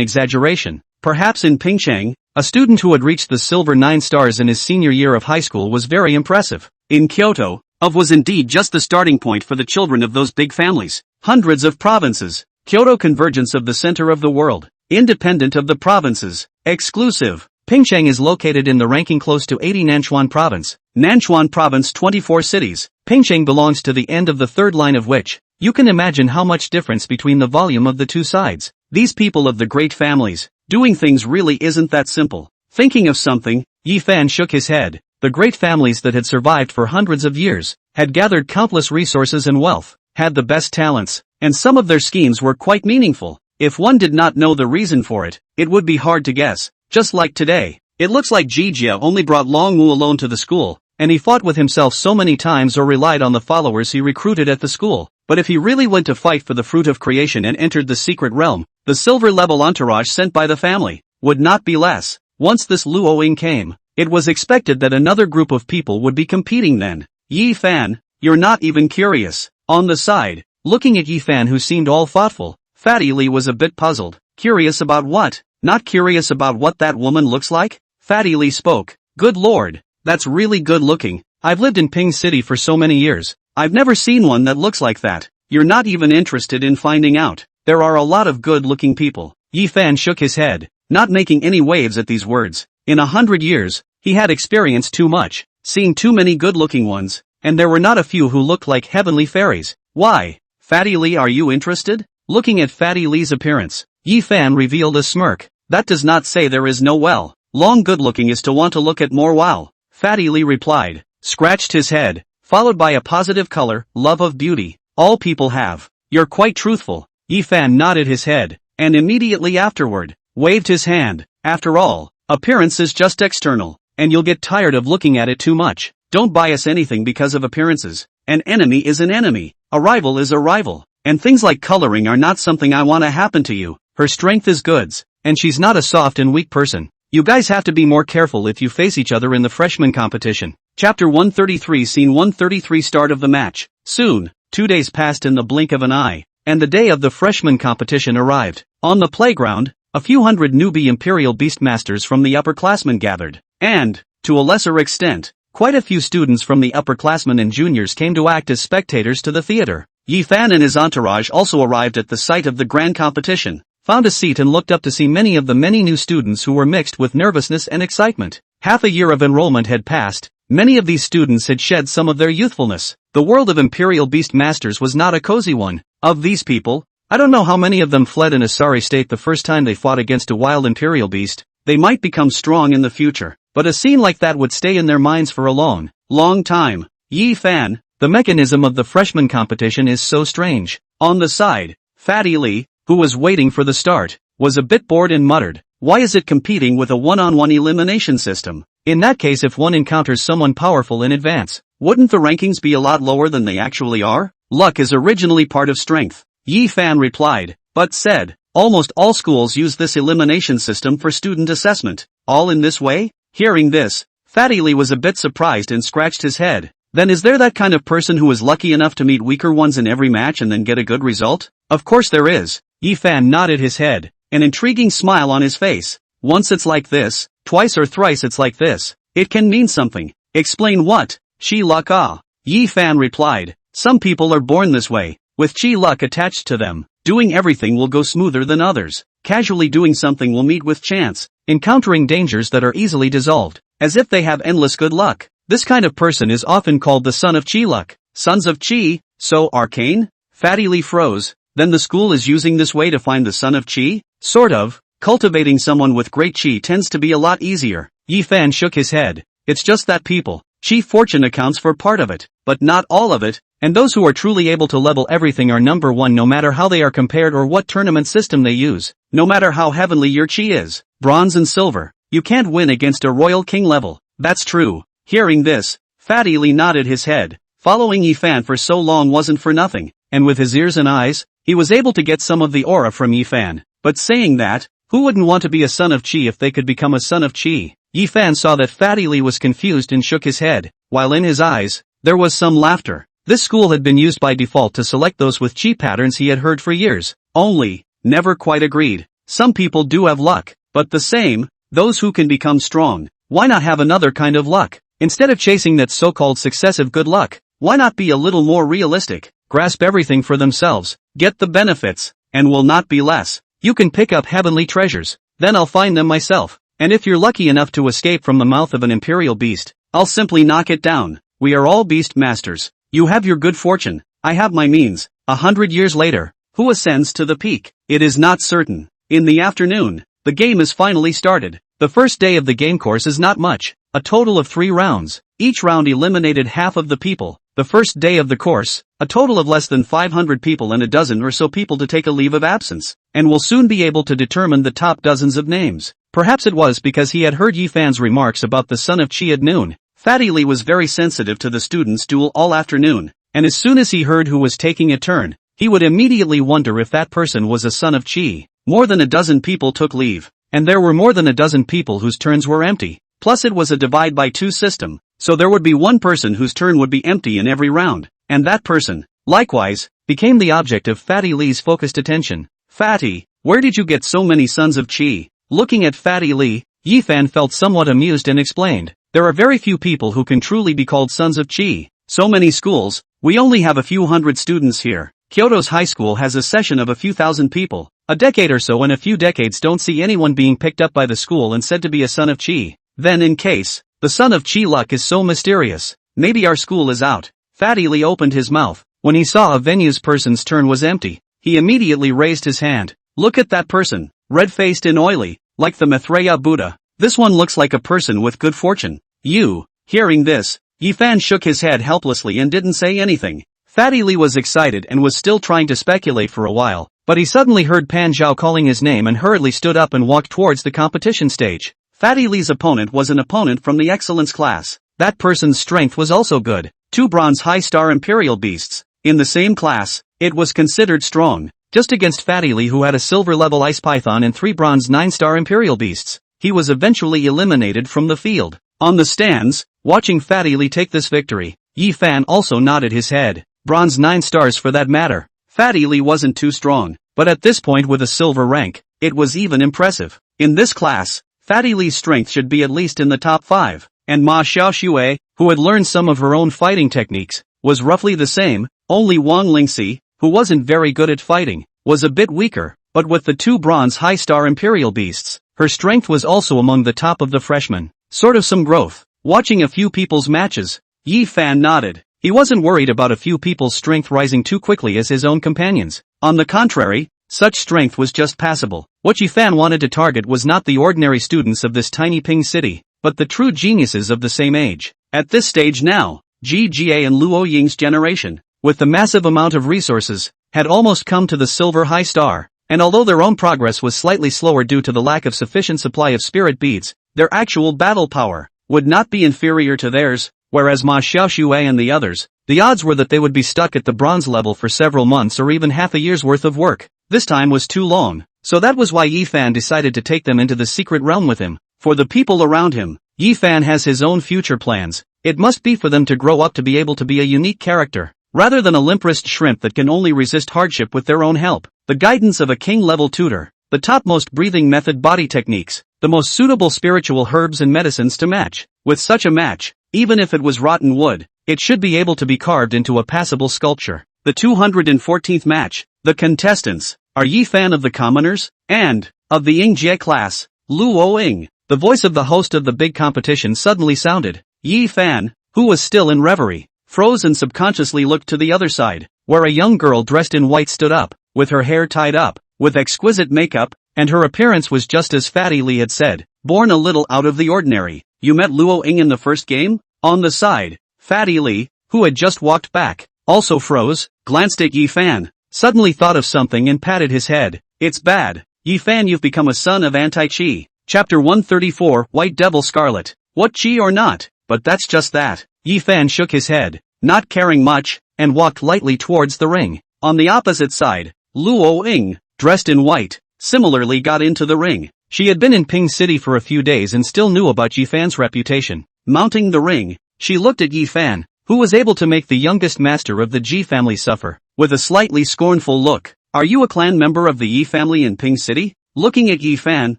exaggeration. Perhaps in Pingcheng, a student who had reached the silver 9 stars in his senior year of high school was very impressive. In Kyoto, was indeed just the starting point for the children of those big families. Hundreds of provinces. Kyoto convergence of the center of the world. Independent of the provinces. Exclusive. Pingcheng is located in the ranking close to 80 Nanchuan province. Nanchuan province 24 cities. Pingcheng belongs to the end of the third line of which, you can imagine how much difference between the volume of the 2 sides. These people of the great families, doing things really isn't that simple. Thinking of something, Yifan shook his head. The great families that had survived for hundreds of years, had gathered countless resources and wealth, had the best talents, and some of their schemes were quite meaningful. If one did not know the reason for it, it would be hard to guess. Just like today, it looks like Jijie only brought Long Wu alone to the school, and he fought with himself so many times or relied on the followers he recruited at the school. But if he really went to fight for the fruit of creation and entered the secret realm, the silver level entourage sent by the family would not be less. Once this Luo Ying came, it was expected that another group of people would be competing then. Yifan, you're not even curious. On the side, Looking at Yifan, who seemed all thoughtful, Fatty Lee was a bit puzzled. Curious about what? Not curious about what that woman looks like? Fatty Lee spoke. Good lord, that's really good looking. I've lived in Ping City for so many years. I've never seen one that looks like that. You're not even interested in finding out. There are a lot of good-looking people. Yifan shook his head, not making any waves at these words. In 100 years, he had experienced too much, seeing too many good-looking ones, and there were not a few who looked like heavenly fairies. Why? Fatty Lee, are you interested? Looking at Fatty Lee's appearance, Yifan revealed a smirk. That does not say there is no well. Long good-looking is to want to look at more wow. Fatty Lee replied, scratched his head, followed by a positive color, love of beauty. All people have. You're quite truthful. Yifan nodded his head, and immediately afterward, waved his hand. After all, appearance is just external, and you'll get tired of looking at it too much. Don't bias anything because of appearances. An enemy is an enemy. A rival is a rival. And things like coloring are not something I want to happen to you. Her strength is goods, and she's not a soft and weak person. You guys have to be more careful if you face each other in the freshman competition. Chapter 133, Scene 133. Start of the match. Soon, 2 days passed in the blink of an eye, and the day of the freshman competition arrived. On the playground, a few hundred newbie Imperial Beastmasters from the upperclassmen gathered, and, to a lesser extent, quite a few students from the upperclassmen and juniors came to act as spectators to the theater. Yifan and his entourage also arrived at the site of the grand competition, found a seat and looked up to see many new students who were mixed with nervousness and excitement. Half a year of enrollment had passed. Many of these students had shed some of their youthfulness. The world of Imperial Beastmasters was not a cozy one. Of these people, I don't know how many of them fled in a sorry state the first time they fought against a wild Imperial Beast. They might become strong in the future, but a scene like that would stay in their minds for a long time. Yifan, the mechanism of the freshman competition is so strange. On the side, Fatty Lee, who was waiting for the start, was a bit bored and muttered, why is it competing with a one-on-one elimination system? In that case, if one encounters someone powerful in advance, wouldn't the rankings be a lot lower than they actually are? Luck is originally part of strength. Yifan replied, but said, almost all schools use this elimination system for student assessment. All in this way? Hearing this, Fatty Lee was a bit surprised and scratched his head. Then is there that kind of person who is lucky enough to meet weaker ones in every match and then get a good result? Of course there is. Yifan nodded his head, an intriguing smile on his face. Once it's like this, twice or thrice it's like this. It can mean something. Explain what? Chi luck. Ah. Yifan replied, some people are born this way, with chi luck attached to them. Doing everything will go smoother than others. Casually doing something will meet with chance, encountering dangers that are easily dissolved, as if they have endless good luck. This kind of person is often called the son of chi luck. Sons of chi, so arcane? Fatty Lee froze. Then the school is using this way to find the son of chi? Sort of. Cultivating someone with great chi tends to be a lot easier. Yifan shook his head. It's just that people, chi fortune accounts for part of it, but not all of it, and those who are truly able to level everything are number one no matter how they are compared or what tournament system they use. No matter how heavenly your chi is, bronze and silver, you can't win against a royal king level. That's true. Hearing this, Fatty Lee nodded his head. Following Yifan for so long wasn't for nothing, and with his ears and eyes, he was able to get some of the aura from Yifan. But saying that, who wouldn't want to be a son of chi if they could become a son of chi? Yifan saw that Fatty Lee was confused and shook his head, while in his eyes, there was some laughter. This school had been used by default to select those with chi patterns he had heard for years. Only, never quite agreed. Some people do have luck, but the same, those who can become strong. Why not have another kind of luck? Instead of chasing that so-called successive good luck, why not be a little more realistic? Grasp everything for themselves, get the benefits, and will not be less. You can pick up heavenly treasures, then I'll find them myself. And if you're lucky enough to escape from the mouth of an imperial beast, I'll simply knock it down. We are all beast masters. You have your good fortune, I have my means. 100 years later, who ascends to the peak? It is not certain. In the afternoon, the game is finally started. The first day of the game course is not much, a total of 3 rounds. Each round eliminated half of the people. The first day of the course, a total of less than 500 people and a dozen or so people to take a leave of absence, and will soon be able to determine the top dozens of names. Perhaps it was because he had heard Yifan's remarks about the son of Chi at noon. Fatty Lee was very sensitive to the students' duel all afternoon, and as soon as he heard who was taking a turn, he would immediately wonder if that person was a son of Chi. More than a dozen people took leave, and there were more than a dozen people whose turns were empty. Plus it was a divide by 2 system, so there would be one person whose turn would be empty in every round, and that person, likewise, became the object of Fatty Lee's focused attention. Fatty, where did you get so many sons of Chi? Looking at Fatty Lee, Yifan felt somewhat amused and explained, there are very few people who can truly be called sons of Chi. So many schools, we only have a few hundred students here. Kyoto's high school has a session of a few thousand people. A decade or so and a few decades don't see anyone being picked up by the school and said to be a son of Chi. Then in case, the son of Chi luck is so mysterious, maybe our school is out. Fatty Lee opened his mouth. When he saw a venue's person's turn was empty, he immediately raised his hand. Look at that person, red-faced and oily, like the Maitreya Buddha. This one looks like a person with good fortune. You. Hearing this, Yifan shook his head helplessly and didn't say anything. Fatty Lee was excited and was still trying to speculate for a while, but he suddenly heard Pan Zhao calling his name and hurriedly stood up and walked towards the competition stage. Fatty Lee's opponent was an opponent from the excellence class. That person's strength was also good. 2 bronze high-star imperial beasts. In the same class, it was considered strong. Just against Fatty Lee who had a silver-level ice python and 3 bronze 9-star imperial beasts. He was eventually eliminated from the field. On the stands, watching Fatty Lee take this victory, Yifan also nodded his head. Bronze 9 stars for that matter. Fatty Lee wasn't too strong, but at this point with a silver rank, it was even impressive. In this class, Fatty Lee's strength should be at least in the top 5, and Ma Xiaoxue, who had learned some of her own fighting techniques, was roughly the same. Only Wang Lingxi, who wasn't very good at fighting, was a bit weaker, but with the 2 bronze high-star imperial beasts, her strength was also among the top of the freshmen. Sort of some growth. Watching a few people's matches, Yifan nodded. He wasn't worried about a few people's strength rising too quickly as his own companions. On the contrary, such strength was just passable. What Yifan wanted to target was not the ordinary students of this tiny Ping city, but the true geniuses of the same age. At this stage now, Ji Jie and Luo Ying's generation, with the massive amount of resources, had almost come to the silver high star, and although their own progress was slightly slower due to the lack of sufficient supply of spirit beads, their actual battle power would not be inferior to theirs, whereas Ma Xiaoxue and the others, the odds were that they would be stuck at the bronze level for several months or even half a year's worth of work. This time was too long, so that was why Yifan decided to take them into the secret realm with him. For the people around him, Yifan has his own future plans. It must be for them to grow up to be able to be a unique character, rather than a limp-wrist shrimp that can only resist hardship with their own help. The guidance of a king-level tutor, the topmost breathing method body techniques, the most suitable spiritual herbs and medicines to match. With such a match, even if it was rotten wood, it should be able to be carved into a passable sculpture. The 214th match. The contestants are Yifan of the commoners, and, of the Yingjie class, Luo Ying. The voice of the host of the big competition suddenly sounded. Yifan, who was still in reverie, froze and subconsciously looked to the other side, where a young girl dressed in white stood up, with her hair tied up, with exquisite makeup, and her appearance was just as Fatty Lee had said, born a little out of the ordinary. You met Luo Ying in the first game? On the side, Fatty Lee, who had just walked back, also froze, glanced at Yifan, suddenly thought of something and patted his head. It's bad, Yifan, you've become a son of anti-Chi. Chapter 134, White Devil Scarlet. What, Chi or not? But that's just that. Yifan shook his head, not caring much, and walked lightly towards the ring. On the opposite side, Luo Ying, dressed in white, similarly got into the ring. She had been in Ping City for a few days and still knew about Yifan's reputation. Mounting the ring, she looked at Yifan, who was able to make the youngest master of the Ji family suffer, with a slightly scornful look. Are you a clan member of the Yi family in Ping City? Looking at Yifan,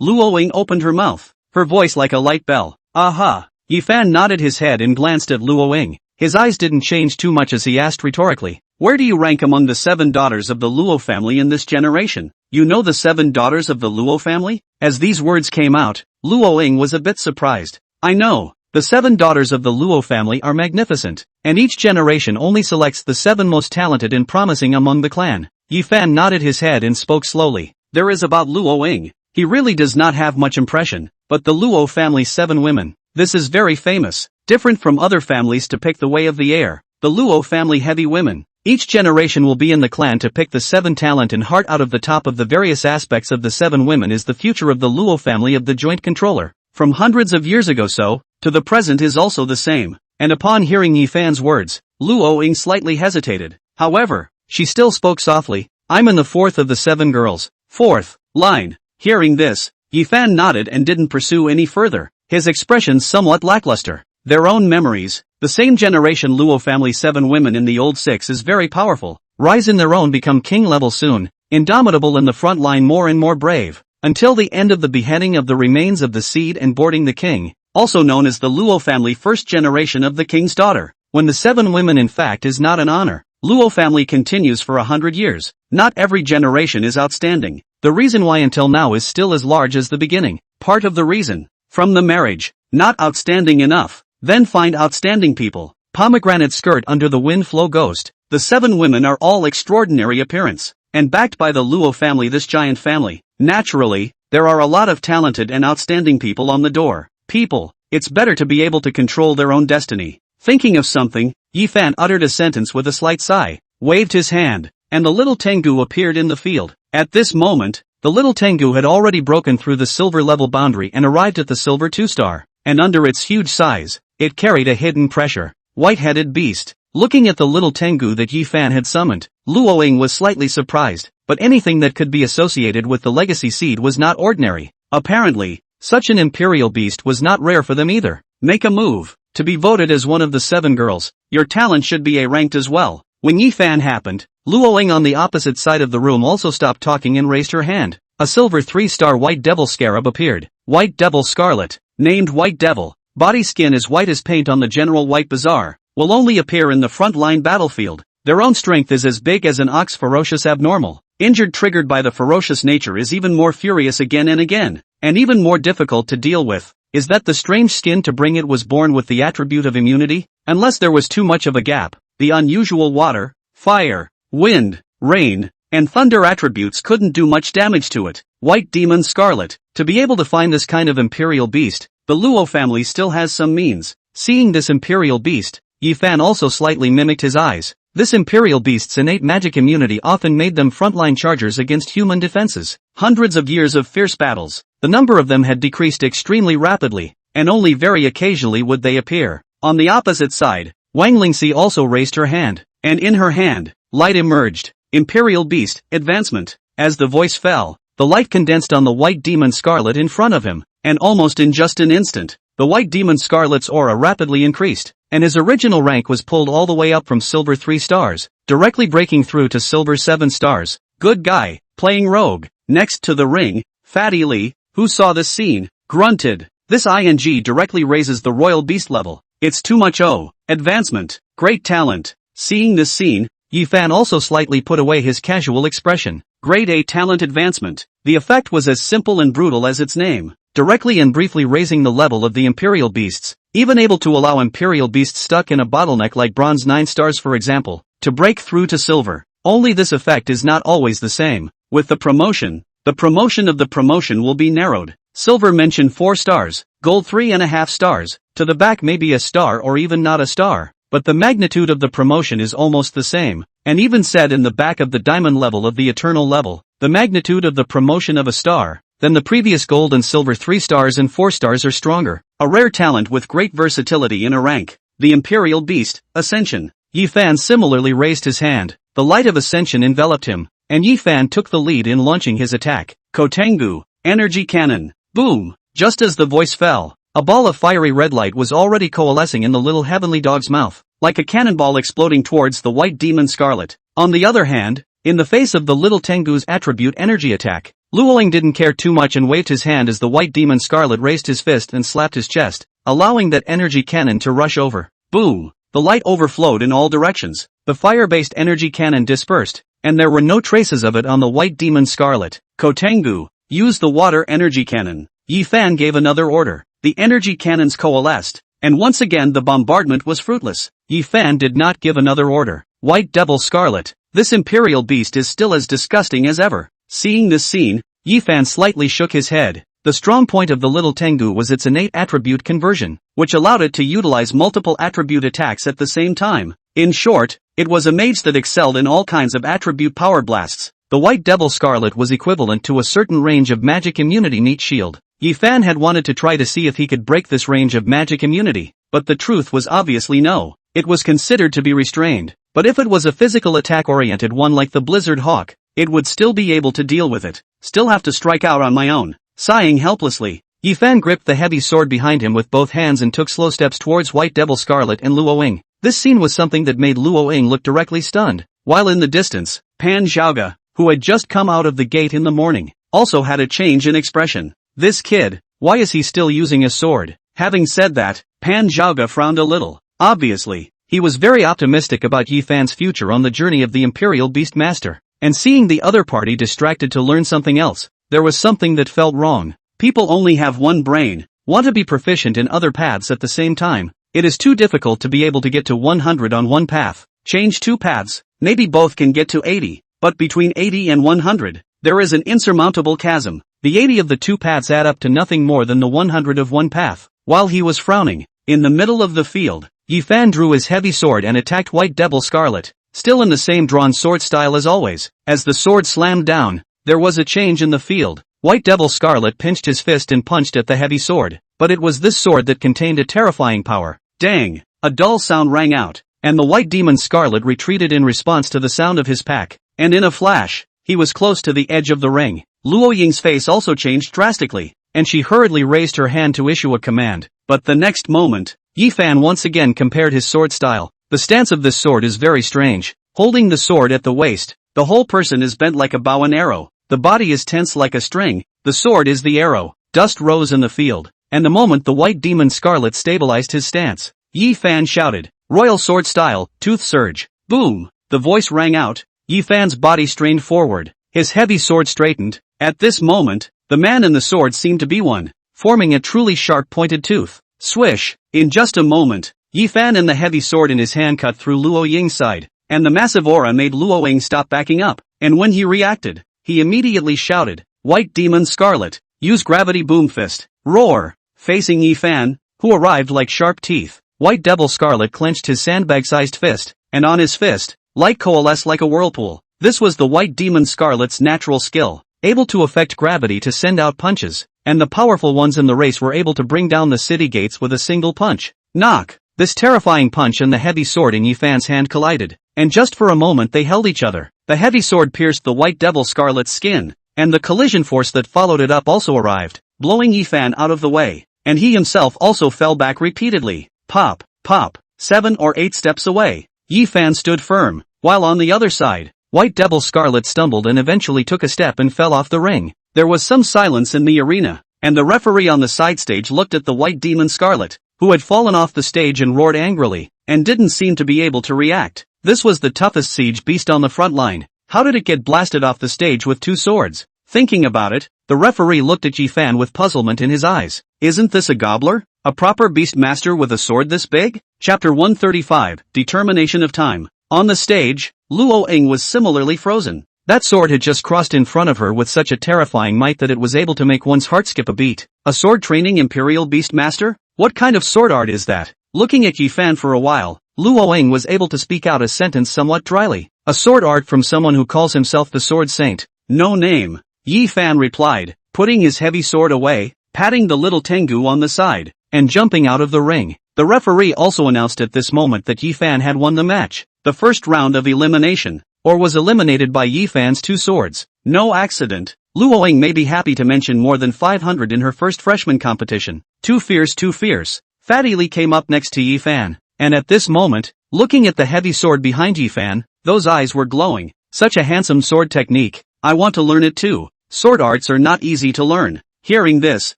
Luo Ying opened her mouth, her voice like a light bell. Aha! Yifan nodded his head and glanced at Luo Ying. His eyes didn't change too much as he asked rhetorically, where do you rank among the 7 daughters of the Luo family in this generation? You know the 7 daughters of the Luo family? As these words came out, Luo Ying was a bit surprised. I know. The 7 daughters of the Luo family are magnificent, and each generation only selects the 7 most talented and promising among the clan. Yifan nodded his head and spoke slowly. There is about Luo Ying. He really does not have much impression, but the Luo family's 7 women. This is very famous, different from other families to pick the way of the air. The Luo family heavy women. Each generation will be in the clan to pick the 7 talent and heart out of the top of the various aspects of the 7 women is the future of the Luo family of the joint controller. From hundreds of years ago to the present is also the same. And upon hearing Yifan's words, Luo Ying slightly hesitated. However, she still spoke softly. I'm in the 4th of the 7 girls. 4th line. Hearing this, Yifan nodded and didn't pursue any further, his expression somewhat lackluster. Their own memories, The same generation Luo family 7 women in the old 6 is very powerful, rise in their own, become king level soon, indomitable in the front line, more and more brave, until the end of the beheading of the remains of the seed and boarding the king, also known as the Luo family first generation of the king's daughter. When the 7 women in fact is not an honor, Luo family continues for 100 years. Not every generation is outstanding. The reason why until now is still as large as the beginning. Part of the reason. From the marriage. Not outstanding enough. Then find outstanding people. Pomegranate skirt under the wind flow ghost. The 7 women are all extraordinary appearance. And backed by the Luo family, this giant family. Naturally, there are a lot of talented and outstanding people on the door. People, it's better to be able to control their own destiny. Thinking of something, Yifan uttered a sentence with a slight sigh, waved his hand, and the little Tengu appeared in the field. At this moment, the little Tengu had already broken through the silver level boundary and arrived at the silver 2-star, and under its huge size, it carried a hidden pressure. White-headed beast. Looking at the little Tengu that Yifan had summoned, Luoying was slightly surprised, but anything that could be associated with the legacy seed was not ordinary. Apparently, such an imperial beast was not rare for them either. Make a move. To be voted as one of the 7 girls, your talent should be A-ranked as well. When Yifan happened, Luoying on the opposite side of the room also stopped talking and raised her hand. A silver 3-star white devil scarab appeared. White devil scarlet. Named White Devil. Body skin is white as paint on the general white bazaar. Will only appear in the front line battlefield. Their own strength is as big as an ox, ferocious abnormal. Injured triggered by the ferocious nature is even more furious again and again. And even more difficult to deal with. Is that the strange skin to bring it was born with the attribute of immunity? Unless there was too much of a gap, the unusual water, fire, wind, rain, and thunder attributes couldn't do much damage to it. White Demon Scarlet. To be able to find this kind of imperial beast, the Luo family still has some means. Seeing this imperial beast, Yifan also slightly mimicked his eyes. This imperial beast's innate magic immunity often made them frontline chargers against human defenses. Hundreds of years of fierce battles, the number of them had decreased extremely rapidly, and only very occasionally would they appear. On the opposite side, Wang Lingxi also raised her hand, and in her hand, light emerged. Imperial Beast, advancement. As the voice fell, the light condensed on the White Demon Scarlet in front of him, and almost in just an instant, the White Demon Scarlet's aura rapidly increased, and his original rank was pulled all the way up from silver 3 stars, directly breaking through to silver 7 stars. Good guy, playing rogue. Next to the ring, Fatty Lee, who saw this scene, grunted. This ing directly raises the royal beast level. It's too much. Advancement. Great talent. Seeing this scene, Yifan also slightly put away his casual expression. Grade A talent advancement. The effect was as simple and brutal as its name, directly and briefly raising the level of the imperial beasts, even able to allow imperial beasts stuck in a bottleneck like bronze 9 stars for example, to break through to silver. Only this effect is not always the same. With the promotion of the promotion will be narrowed. Silver mention 4 stars, gold 3.5 stars, to the back maybe a star or even not a star, but the magnitude of the promotion is almost the same, and even said in the back of the diamond level of the eternal level, the magnitude of the promotion of a star, then the previous gold and silver 3 stars and 4 stars are stronger. A rare talent with great versatility in a rank. The Imperial Beast, Ascension. Yifan similarly raised his hand, the light of Ascension enveloped him, and Yifan took the lead in launching his attack. Kotengu, Energy Cannon. Boom! Just as the voice fell, a ball of fiery red light was already coalescing in the little heavenly dog's mouth, like a cannonball exploding towards the White Demon Scarlet. On the other hand, in the face of the little Tengu's attribute energy attack, Luoling didn't care too much and waved his hand as the White Demon Scarlet raised his fist and slapped his chest, allowing that energy cannon to rush over. Boom! The light overflowed in all directions. The fire-based energy cannon dispersed, and there were no traces of it on the White Demon Scarlet. Kotengu, use the water energy cannon. Yifan gave another order. The energy cannons coalesced, and once again the bombardment was fruitless. Yifan did not give another order. White Devil Scarlet. This imperial beast is still as disgusting as ever. Seeing this scene, Yifan slightly shook his head. The strong point of the little Tengu was its innate attribute conversion, which allowed it to utilize multiple attribute attacks at the same time. In short, it was a mage that excelled in all kinds of attribute power blasts. The White Devil Scarlet was equivalent to a certain range of magic immunity meat shield. Yifan had wanted to try to see if he could break this range of magic immunity, but the truth was obviously no. It was considered to be restrained, but if it was a physical attack-oriented one like the Blizzard Hawk, it would still be able to deal with it. Still have to strike out on my own. Sighing helplessly, Yifan gripped the heavy sword behind him with both hands and took slow steps towards White Devil Scarlet and Luo Ying. This scene was something that made Luo Ying look directly stunned, while in the distance, Pan Zhaoge, who had just come out of the gate in the morning, also had a change in expression. This kid, why is he still using a sword? Having said that, Pan Zhaoge frowned a little. Obviously, he was very optimistic about Yifan's future on the journey of the Imperial Beast Master. And seeing the other party distracted to learn something else, there was something that felt wrong. People only have one brain, want to be proficient in other paths at the same time. It is too difficult to be able to get to 100 on one path. Change two paths, maybe both can get to 80, but between 80 and 100, there is an insurmountable chasm. The 80 of the two paths add up to nothing more than the 100 of one path. While he was frowning, in the middle of the field, Yifan drew his heavy sword and attacked White Devil Scarlet, still in the same drawn sword style as always. As the sword slammed down, there was a change in the field. White Devil Scarlet pinched his fist and punched at the heavy sword, but it was this sword that contained a terrifying power. Dang! A dull sound rang out, and the White Demon Scarlet retreated in response to the sound of his pack, and in a flash, he was close to the edge of the ring. Luo Ying's face also changed drastically, and she hurriedly raised her hand to issue a command, but the next moment, Yifan once again compared his sword style. The stance of this sword is very strange. Holding the sword at the waist, the whole person is bent like a bow and arrow. The body is tense like a string. The sword is the arrow. Dust rose in the field, and the moment the White Demon Scarlet stabilized his stance, Yifan shouted, "Royal sword style, tooth surge." Boom! The voice rang out. Yifan's body strained forward. His heavy sword straightened. At this moment, the man and the sword seemed to be one, forming a truly sharp-pointed tooth. Swish! In just a moment, Yifan and the heavy sword in his hand cut through Luo Ying's side, and the massive aura made Luo Ying stop backing up, and when he reacted, he immediately shouted, "White Demon Scarlet, use Gravity Boom Fist." Roar! Facing Yifan, who arrived like sharp teeth, White Devil Scarlet clenched his sandbag-sized fist, and on his fist, light coalesced like a whirlpool. This was the White Demon Scarlet's natural skill, able to affect gravity to send out punches, and the powerful ones in the race were able to bring down the city gates with a single punch. Knock! This terrifying punch and the heavy sword in Yifan's hand collided, and just for a moment they held each other. The heavy sword pierced the White Devil Scarlet's skin, and the collision force that followed it up also arrived, blowing Yifan out of the way, and he himself also fell back repeatedly. Pop, pop, 7 or 8 steps away. Yifan stood firm, while on the other side, White Devil Scarlet stumbled and eventually took a step and fell off the ring. There was some silence in the arena, and the referee on the side stage looked at the White Demon Scarlet, who had fallen off the stage and roared angrily, and didn't seem to be able to react. This was the toughest siege beast on the front line. How did it get blasted off the stage with 2 swords? Thinking about it, the referee looked at Yifan with puzzlement in his eyes. Isn't this a gobbler? A proper beast master with a sword this big? Chapter 135, Determination of Time. On the stage, Luo Ying was similarly frozen. That sword had just crossed in front of her with such a terrifying might that it was able to make one's heart skip a beat. A sword training Imperial Beast Master? What kind of sword art is that? Looking at Yifan for a while, Luo Ying was able to speak out a sentence somewhat dryly. A sword art from someone who calls himself the Sword Saint. No name. Yifan replied, putting his heavy sword away, patting the little Tengu on the side, and jumping out of the ring. The referee also announced at this moment that Yifan had won the match, the first round of elimination, or was eliminated by Yifan's 2 swords. No accident. Luo Ying may be happy to mention more than 500 in her first freshman competition. Too fierce, too fierce. Fatty Li came up next to Yifan, and at this moment, looking at the heavy sword behind Yifan, those eyes were glowing. Such a handsome sword technique. I want to learn it too. Sword arts are not easy to learn. Hearing this,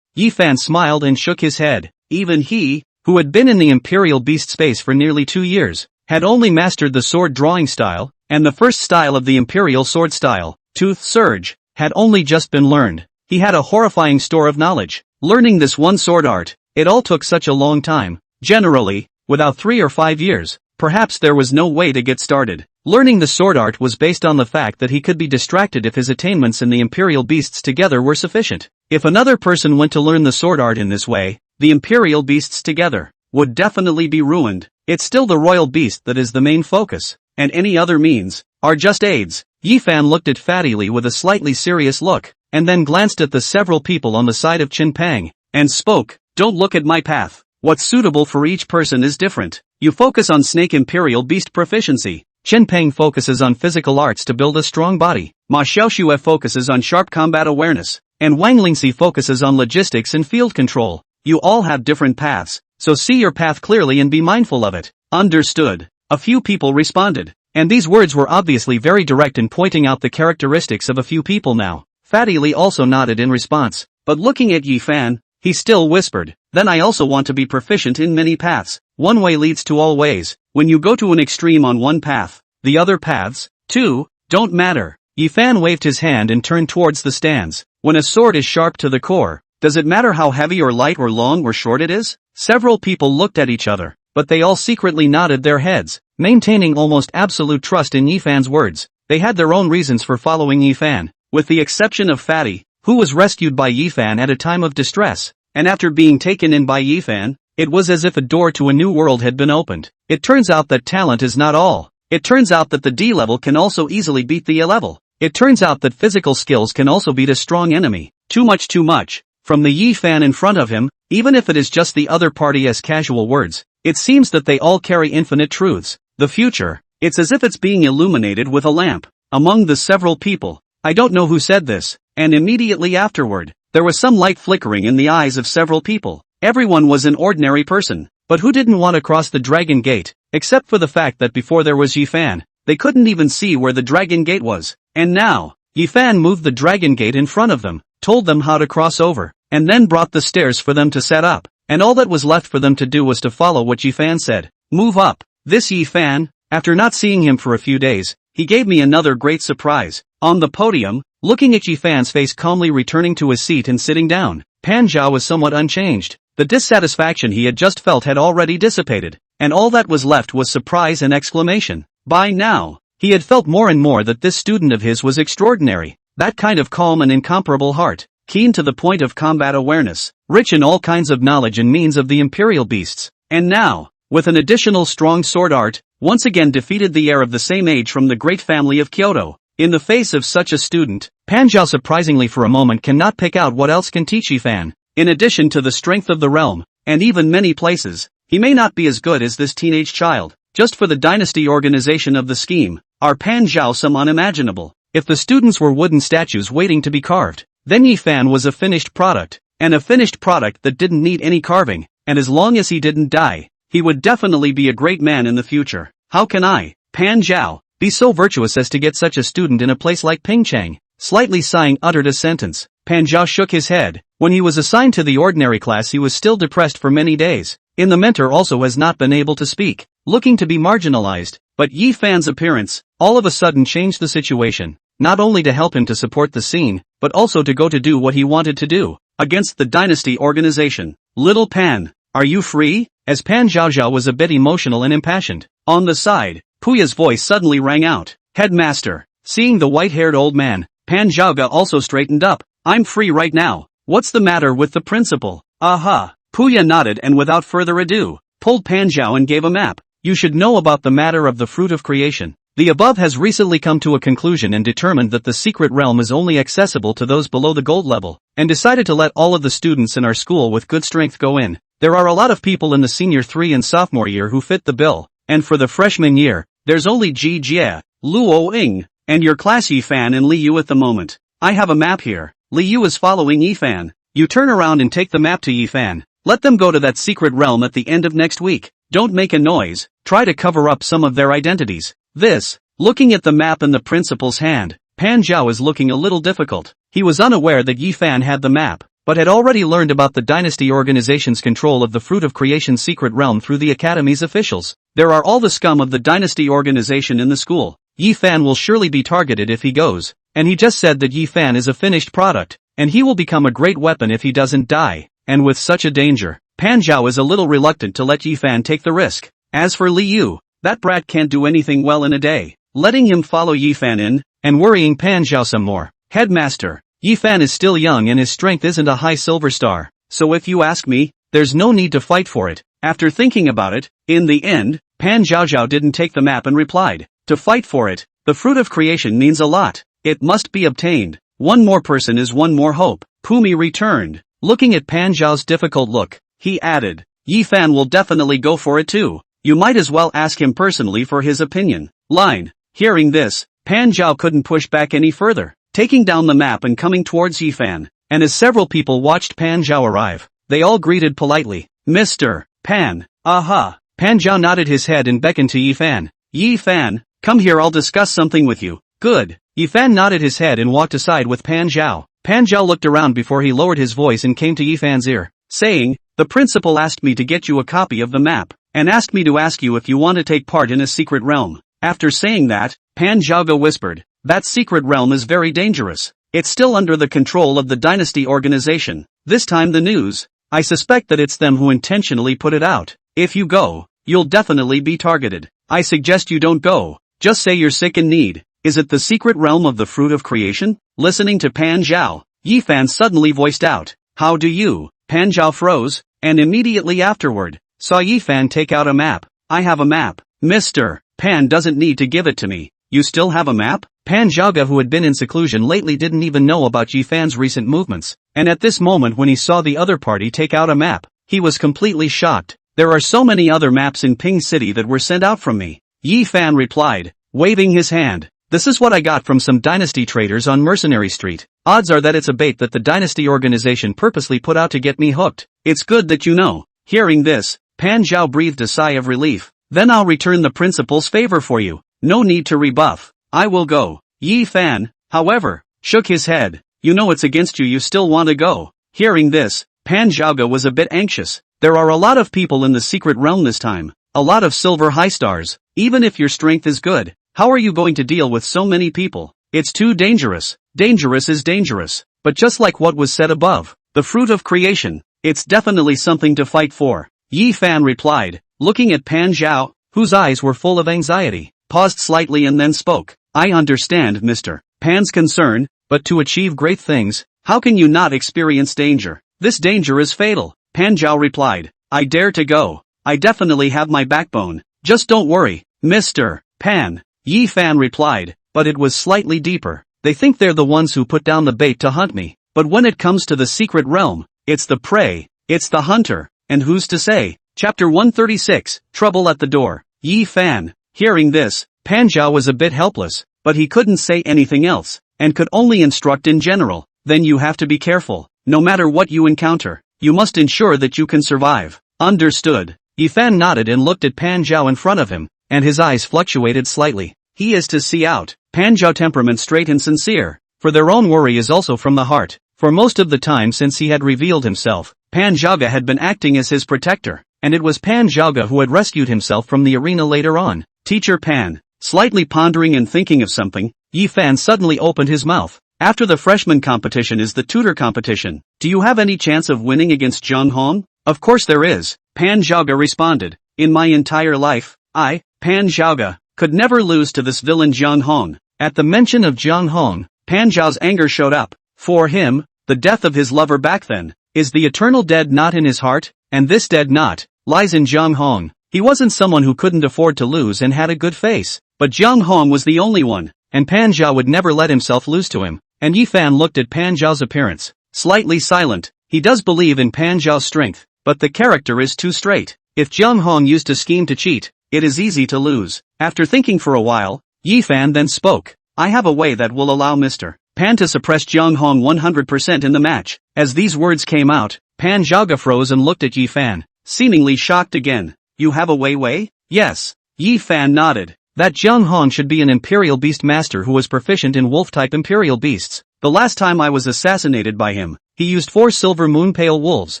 Yifan smiled and shook his head. Even he, who had been in the Imperial Beast space for nearly 2 years, had only mastered the sword drawing style, and the first style of the Imperial sword style, Tooth Surge, had only just been learned. He had a horrifying store of knowledge. Learning this one sword art, it all took such a long time. Generally, without 3 or 5 years, perhaps there was no way to get started. Learning the sword art was based on the fact that he could be distracted if his attainments in the Imperial Beasts together were sufficient. If another person went to learn the sword art in this way, the Imperial Beasts together would definitely be ruined. It's still the Royal Beast that is the main focus, and any other means are just aids. Yifan looked at Fatty Li with a slightly serious look, and then glanced at the several people on the side of Qin Pang, and spoke, "Don't look at my path. What's suitable for each person is different. You focus on Snake Imperial Beast proficiency. Qin Pang focuses on physical arts to build a strong body. Ma Xiaoxue focuses on sharp combat awareness, and Wang Lingxi focuses on logistics and field control. You all have different paths, so see your path clearly and be mindful of it. Understood. A few people responded, and these words were obviously very direct in pointing out the characteristics of a few people now. Fatty Li also nodded in response, but looking at Yi Fan, he still whispered, then I also want to be proficient in many paths. One way leads to all ways. When you go to an extreme on one path, the other paths, too, don't matter. Yi Fan waved his hand and turned towards the stands. When a sword is sharp to the core, does it matter how heavy or light or long or short it is? Several people looked at each other, but they all secretly nodded their heads, maintaining almost absolute trust in Yi Fan's words. They had their own reasons for following Yi Fan, with the exception of Fatty, who was rescued by Yi Fan at a time of distress, and after being taken in by Yi Fan, it was as if a door to a new world had been opened. It turns out that talent is not all. It turns out that the D level can also easily beat the A level. It turns out that physical skills can also beat a strong enemy. Too much. From the Yi Fan in front of him, even if it is just the other party as casual words, it seems that they all carry infinite truths. The future, it's as if it's being illuminated with a lamp. Among the several people, I don't know who said this, and immediately afterward, there was some light flickering in the eyes of several people. Everyone was an ordinary person, but who didn't want to cross the Dragon Gate, except for the fact that before there was Yi Fan, they couldn't even see where the Dragon Gate was. And now, Yi Fan moved the Dragon Gate in front of them, told them how to cross over, and then brought the stairs for them to set up, and all that was left for them to do was to follow what Yi Fan said. Move up. This Yi Fan, after not seeing him for a few days, he gave me another great surprise. On the podium, looking at Yi Fan's face calmly returning to his seat and sitting down, Pan Zhao was somewhat unchanged. The dissatisfaction he had just felt had already dissipated, and all that was left was surprise and exclamation. By now, he had felt more and more that this student of his was extraordinary. That kind of calm and incomparable heart, keen to the point of combat awareness, rich in all kinds of knowledge and means of the imperial beasts, and now, with an additional strong sword art, once again defeated the heir of the same age from the great family of Kyoto. In the face of such a student, Pan Zhao surprisingly for a moment cannot pick out what else can teach Yi Fan. In addition to the strength of the realm, and even many places, he may not be as good as this teenage child. Just for the dynasty organization of the scheme, are Pan Zhao some unimaginable. If the students were wooden statues waiting to be carved, then Yi Fan was a finished product, and a finished product that didn't need any carving, and as long as he didn't die, he would definitely be a great man in the future. How can I, Pan Zhao, be so virtuous as to get such a student in a place like Pingchang? Slightly sighing uttered a sentence. Pan Zhao shook his head. When he was assigned to the ordinary class he was still depressed for many days. In the mentor also has not been able to speak, looking to be marginalized, but Yi Fan's appearance, all of a sudden changed the situation, not only to help him to support the scene, but also to go to do what he wanted to do, against the dynasty organization. Little Pan, are you free? As Pan Zhaozhao was a bit emotional and impassioned. On the side, Puya's voice suddenly rang out. Headmaster. Seeing the white-haired old man, Pan Zhaoga also straightened up. I'm free right now. What's the matter with the principal? Aha. Puya nodded and without further ado, pulled Pan Zhao and gave a map. You should know about the matter of the fruit of creation. The above has recently come to a conclusion and determined that the secret realm is only accessible to those below the gold level, and decided to let all of the students in our school with good strength go in. There are a lot of people in the senior 3 and sophomore year who fit the bill, and for the freshman year, there's only Ji Jie, Luo Ying, and your class Yi Fan and Li Yu at the moment. I have a map here. Li Yu is following Yi Fan. You turn around and take the map to Yi Fan. Let them go to that secret realm at the end of next week. Don't make a noise, try to cover up some of their identities. This, looking at the map in the principal's hand, Pan Zhao is looking a little difficult. He was unaware that Yi Fan had the map, but had already learned about the dynasty organization's control of the Fruit of Creation's secret realm through the academy's officials. There are all the scum of the dynasty organization in the school. Yi Fan will surely be targeted if he goes, and he just said that Yi Fan is a finished product, and he will become a great weapon if he doesn't die, and with such a danger, Pan Zhao is a little reluctant to let Yi Fan take the risk. As for Li Yu, that brat can't do anything well in a day. Letting him follow Yi Fan in, and worrying Pan Zhao some more. Headmaster, Yi Fan is still young and his strength isn't a high silver star, so if you ask me, there's no need to fight for it. After thinking about it, in the end, Pan Zhaozhao didn't take the map and replied, to fight for it, the fruit of creation means a lot. It must be obtained. One more person is one more hope. Pumi returned. Looking at Pan Zhao's difficult look, he added, Yi Fan will definitely go for it too. You might as well ask him personally for his opinion. Line. Hearing this, Pan Zhao couldn't push back any further, taking down the map and coming towards Yifan. And as several people watched Pan Zhao arrive, they all greeted politely. Mr. Pan. Aha. Pan Zhao nodded his head and beckoned to Yifan. Yifan, come here, I'll discuss something with you. Good. Yifan nodded his head and walked aside with Pan Zhao. Pan Zhao looked around before he lowered his voice and came to Yifan's ear, saying, the principal asked me to get you a copy of the map, and asked me to ask you if you want to take part in a secret realm. After saying that, Pan Zhao whispered, that secret realm is very dangerous. It's still under the control of the dynasty organization. This time the news. I suspect that it's them who intentionally put it out. If you go, you'll definitely be targeted. I suggest you don't go. Just say you're sick and need. Is it the secret realm of the fruit of creation? Listening to Pan Zhao, Yifan suddenly voiced out, how do you? Pan Zhao froze, and immediately afterward, saw Yifan take out a map. I have a map. Mr. Pan doesn't need to give it to me. You still have a map? Pan Zhao, who had been in seclusion lately, didn't even know about Yifan's recent movements, and at this moment when he saw the other party take out a map, he was completely shocked. There are so many other maps in Ping City that were sent out from me. Yifan replied, waving his hand. This is what I got from some dynasty traders on Mercenary Street. Odds are that it's a bait that the dynasty organization purposely put out to get me hooked. It's good that you know. Hearing this, Pan Zhao breathed a sigh of relief. Then I'll return the principal's favor for you. No need to rebuff. I will go. Yifan, however, shook his head. You know it's against you still want to go. Hearing this, Pan Zhao was a bit anxious. There are a lot of people in the secret realm this time. A lot of silver high stars. Even if your strength is good, how are you going to deal with so many people? It's too dangerous. Dangerous is dangerous. But just like what was said above, the fruit of creation, it's definitely something to fight for. Yifan replied, looking at Pan Zhao, whose eyes were full of anxiety, paused slightly and then spoke. I understand Mr. Pan's concern, but to achieve great things, how can you not experience danger? This danger is fatal. Pan Zhao replied, I dare to go. I definitely have my backbone. Just don't worry, Mr. Pan. Yifan replied, but it was slightly deeper. They think they're the ones who put down the bait to hunt me. But when it comes to the secret realm, it's the prey, it's the hunter, and who's to say? Chapter 136, Trouble at the Door. Yifan. Hearing this, Pan Zhao was a bit helpless, but he couldn't say anything else, and could only instruct in general. Then you have to be careful. No matter what you encounter, you must ensure that you can survive. Understood. Yifan nodded and looked at Pan Zhao in front of him, and his eyes fluctuated slightly. He is to see out. Pan Zhao temperament straight and sincere, for their own worry is also from the heart. For most of the time since he had revealed himself, Pan Zhao had been acting as his protector, and it was Pan Zhao who had rescued himself from the arena later on. Teacher Pan. Slightly pondering and thinking of something, Yifan suddenly opened his mouth. After the freshman competition is the tutor competition. Do you have any chance of winning against Zhang Hong? Of course there is, Pan Zhao responded. In my entire life, I, Pan Zhao, could never lose to this villain Zhang Hong. At the mention of Zhang Hong, Pan Zhao's anger showed up. For him, the death of his lover back then, is the eternal dead knot in his heart, and this dead knot lies in Zhang Hong. He wasn't someone who couldn't afford to lose and had a good face, but Zhang Hong was the only one, and Pan Zhao would never let himself lose to him. And Yifan looked at Pan Zhao's appearance, slightly silent. He does believe in Pan Zhao's strength, but the character is too straight. If Zhang Hong used to scheme to cheat, it is easy to lose. After thinking for a while, Yifan then spoke. I have a way that will allow Mr. Pan to suppress Zhang Hong 100% in the match. As these words came out, Pan Zhao froze and looked at Yifan, seemingly shocked again. You have a way? Yes. Yifan nodded. That Zhang Hong should be an Imperial Beast Master who was proficient in Wolf-type Imperial Beasts. The last time I was assassinated by him, he used 4 Silver Moon Pale Wolves.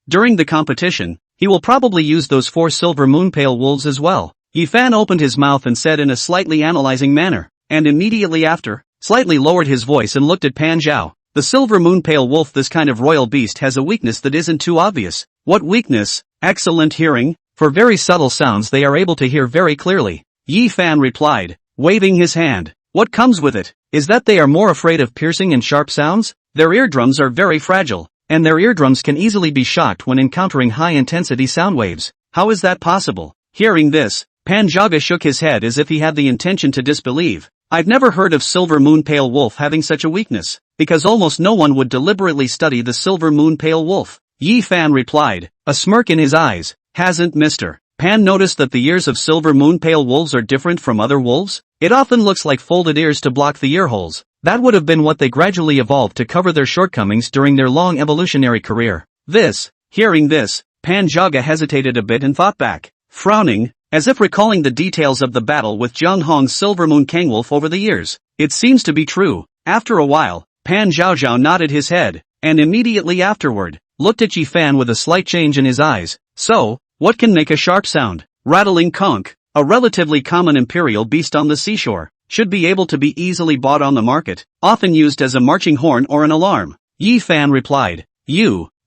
During the competition, he will probably use those 4 Silver Moon Pale Wolves as well. Yifan opened his mouth and said in a slightly analyzing manner, and immediately after, slightly lowered his voice and looked at Pan Zhao. The Silver Moon Pale Wolf, this kind of royal beast, has a weakness that isn't too obvious. What weakness? Excellent hearing. For very subtle sounds they are able to hear very clearly. Yifan replied, waving his hand. What comes with it is that they are more afraid of piercing and sharp sounds. Their eardrums are very fragile, and their eardrums can easily be shocked when encountering high-intensity sound waves. How is that possible? Hearing this, Pan Zhao shook his head as if he had the intention to disbelieve. I've never heard of Silver Moon Pale Wolf having such a weakness, because almost no one would deliberately study the Silver Moon Pale Wolf. Yifan replied, a smirk in his eyes. Hasn't Mr. Pan noticed that the ears of silver moon pale wolves are different from other wolves. It often looks like folded ears to block the ear holes. That would have been what they gradually evolved to cover their shortcomings during their long evolutionary career. Hearing this, Pan Jaga hesitated a bit and thought back, frowning, as if recalling the details of the battle with Zhang Hong's silver moon kangwolf over the years. It seems to be true. After a while, Pan Zhaozhao nodded his head, and immediately afterward, looked at Yi Fan with a slight change in his eyes. So, what can make a sharp sound? Rattling conch, a relatively common imperial beast on the seashore, should be able to be easily bought on the market, often used as a marching horn or an alarm. Yi Fan replied.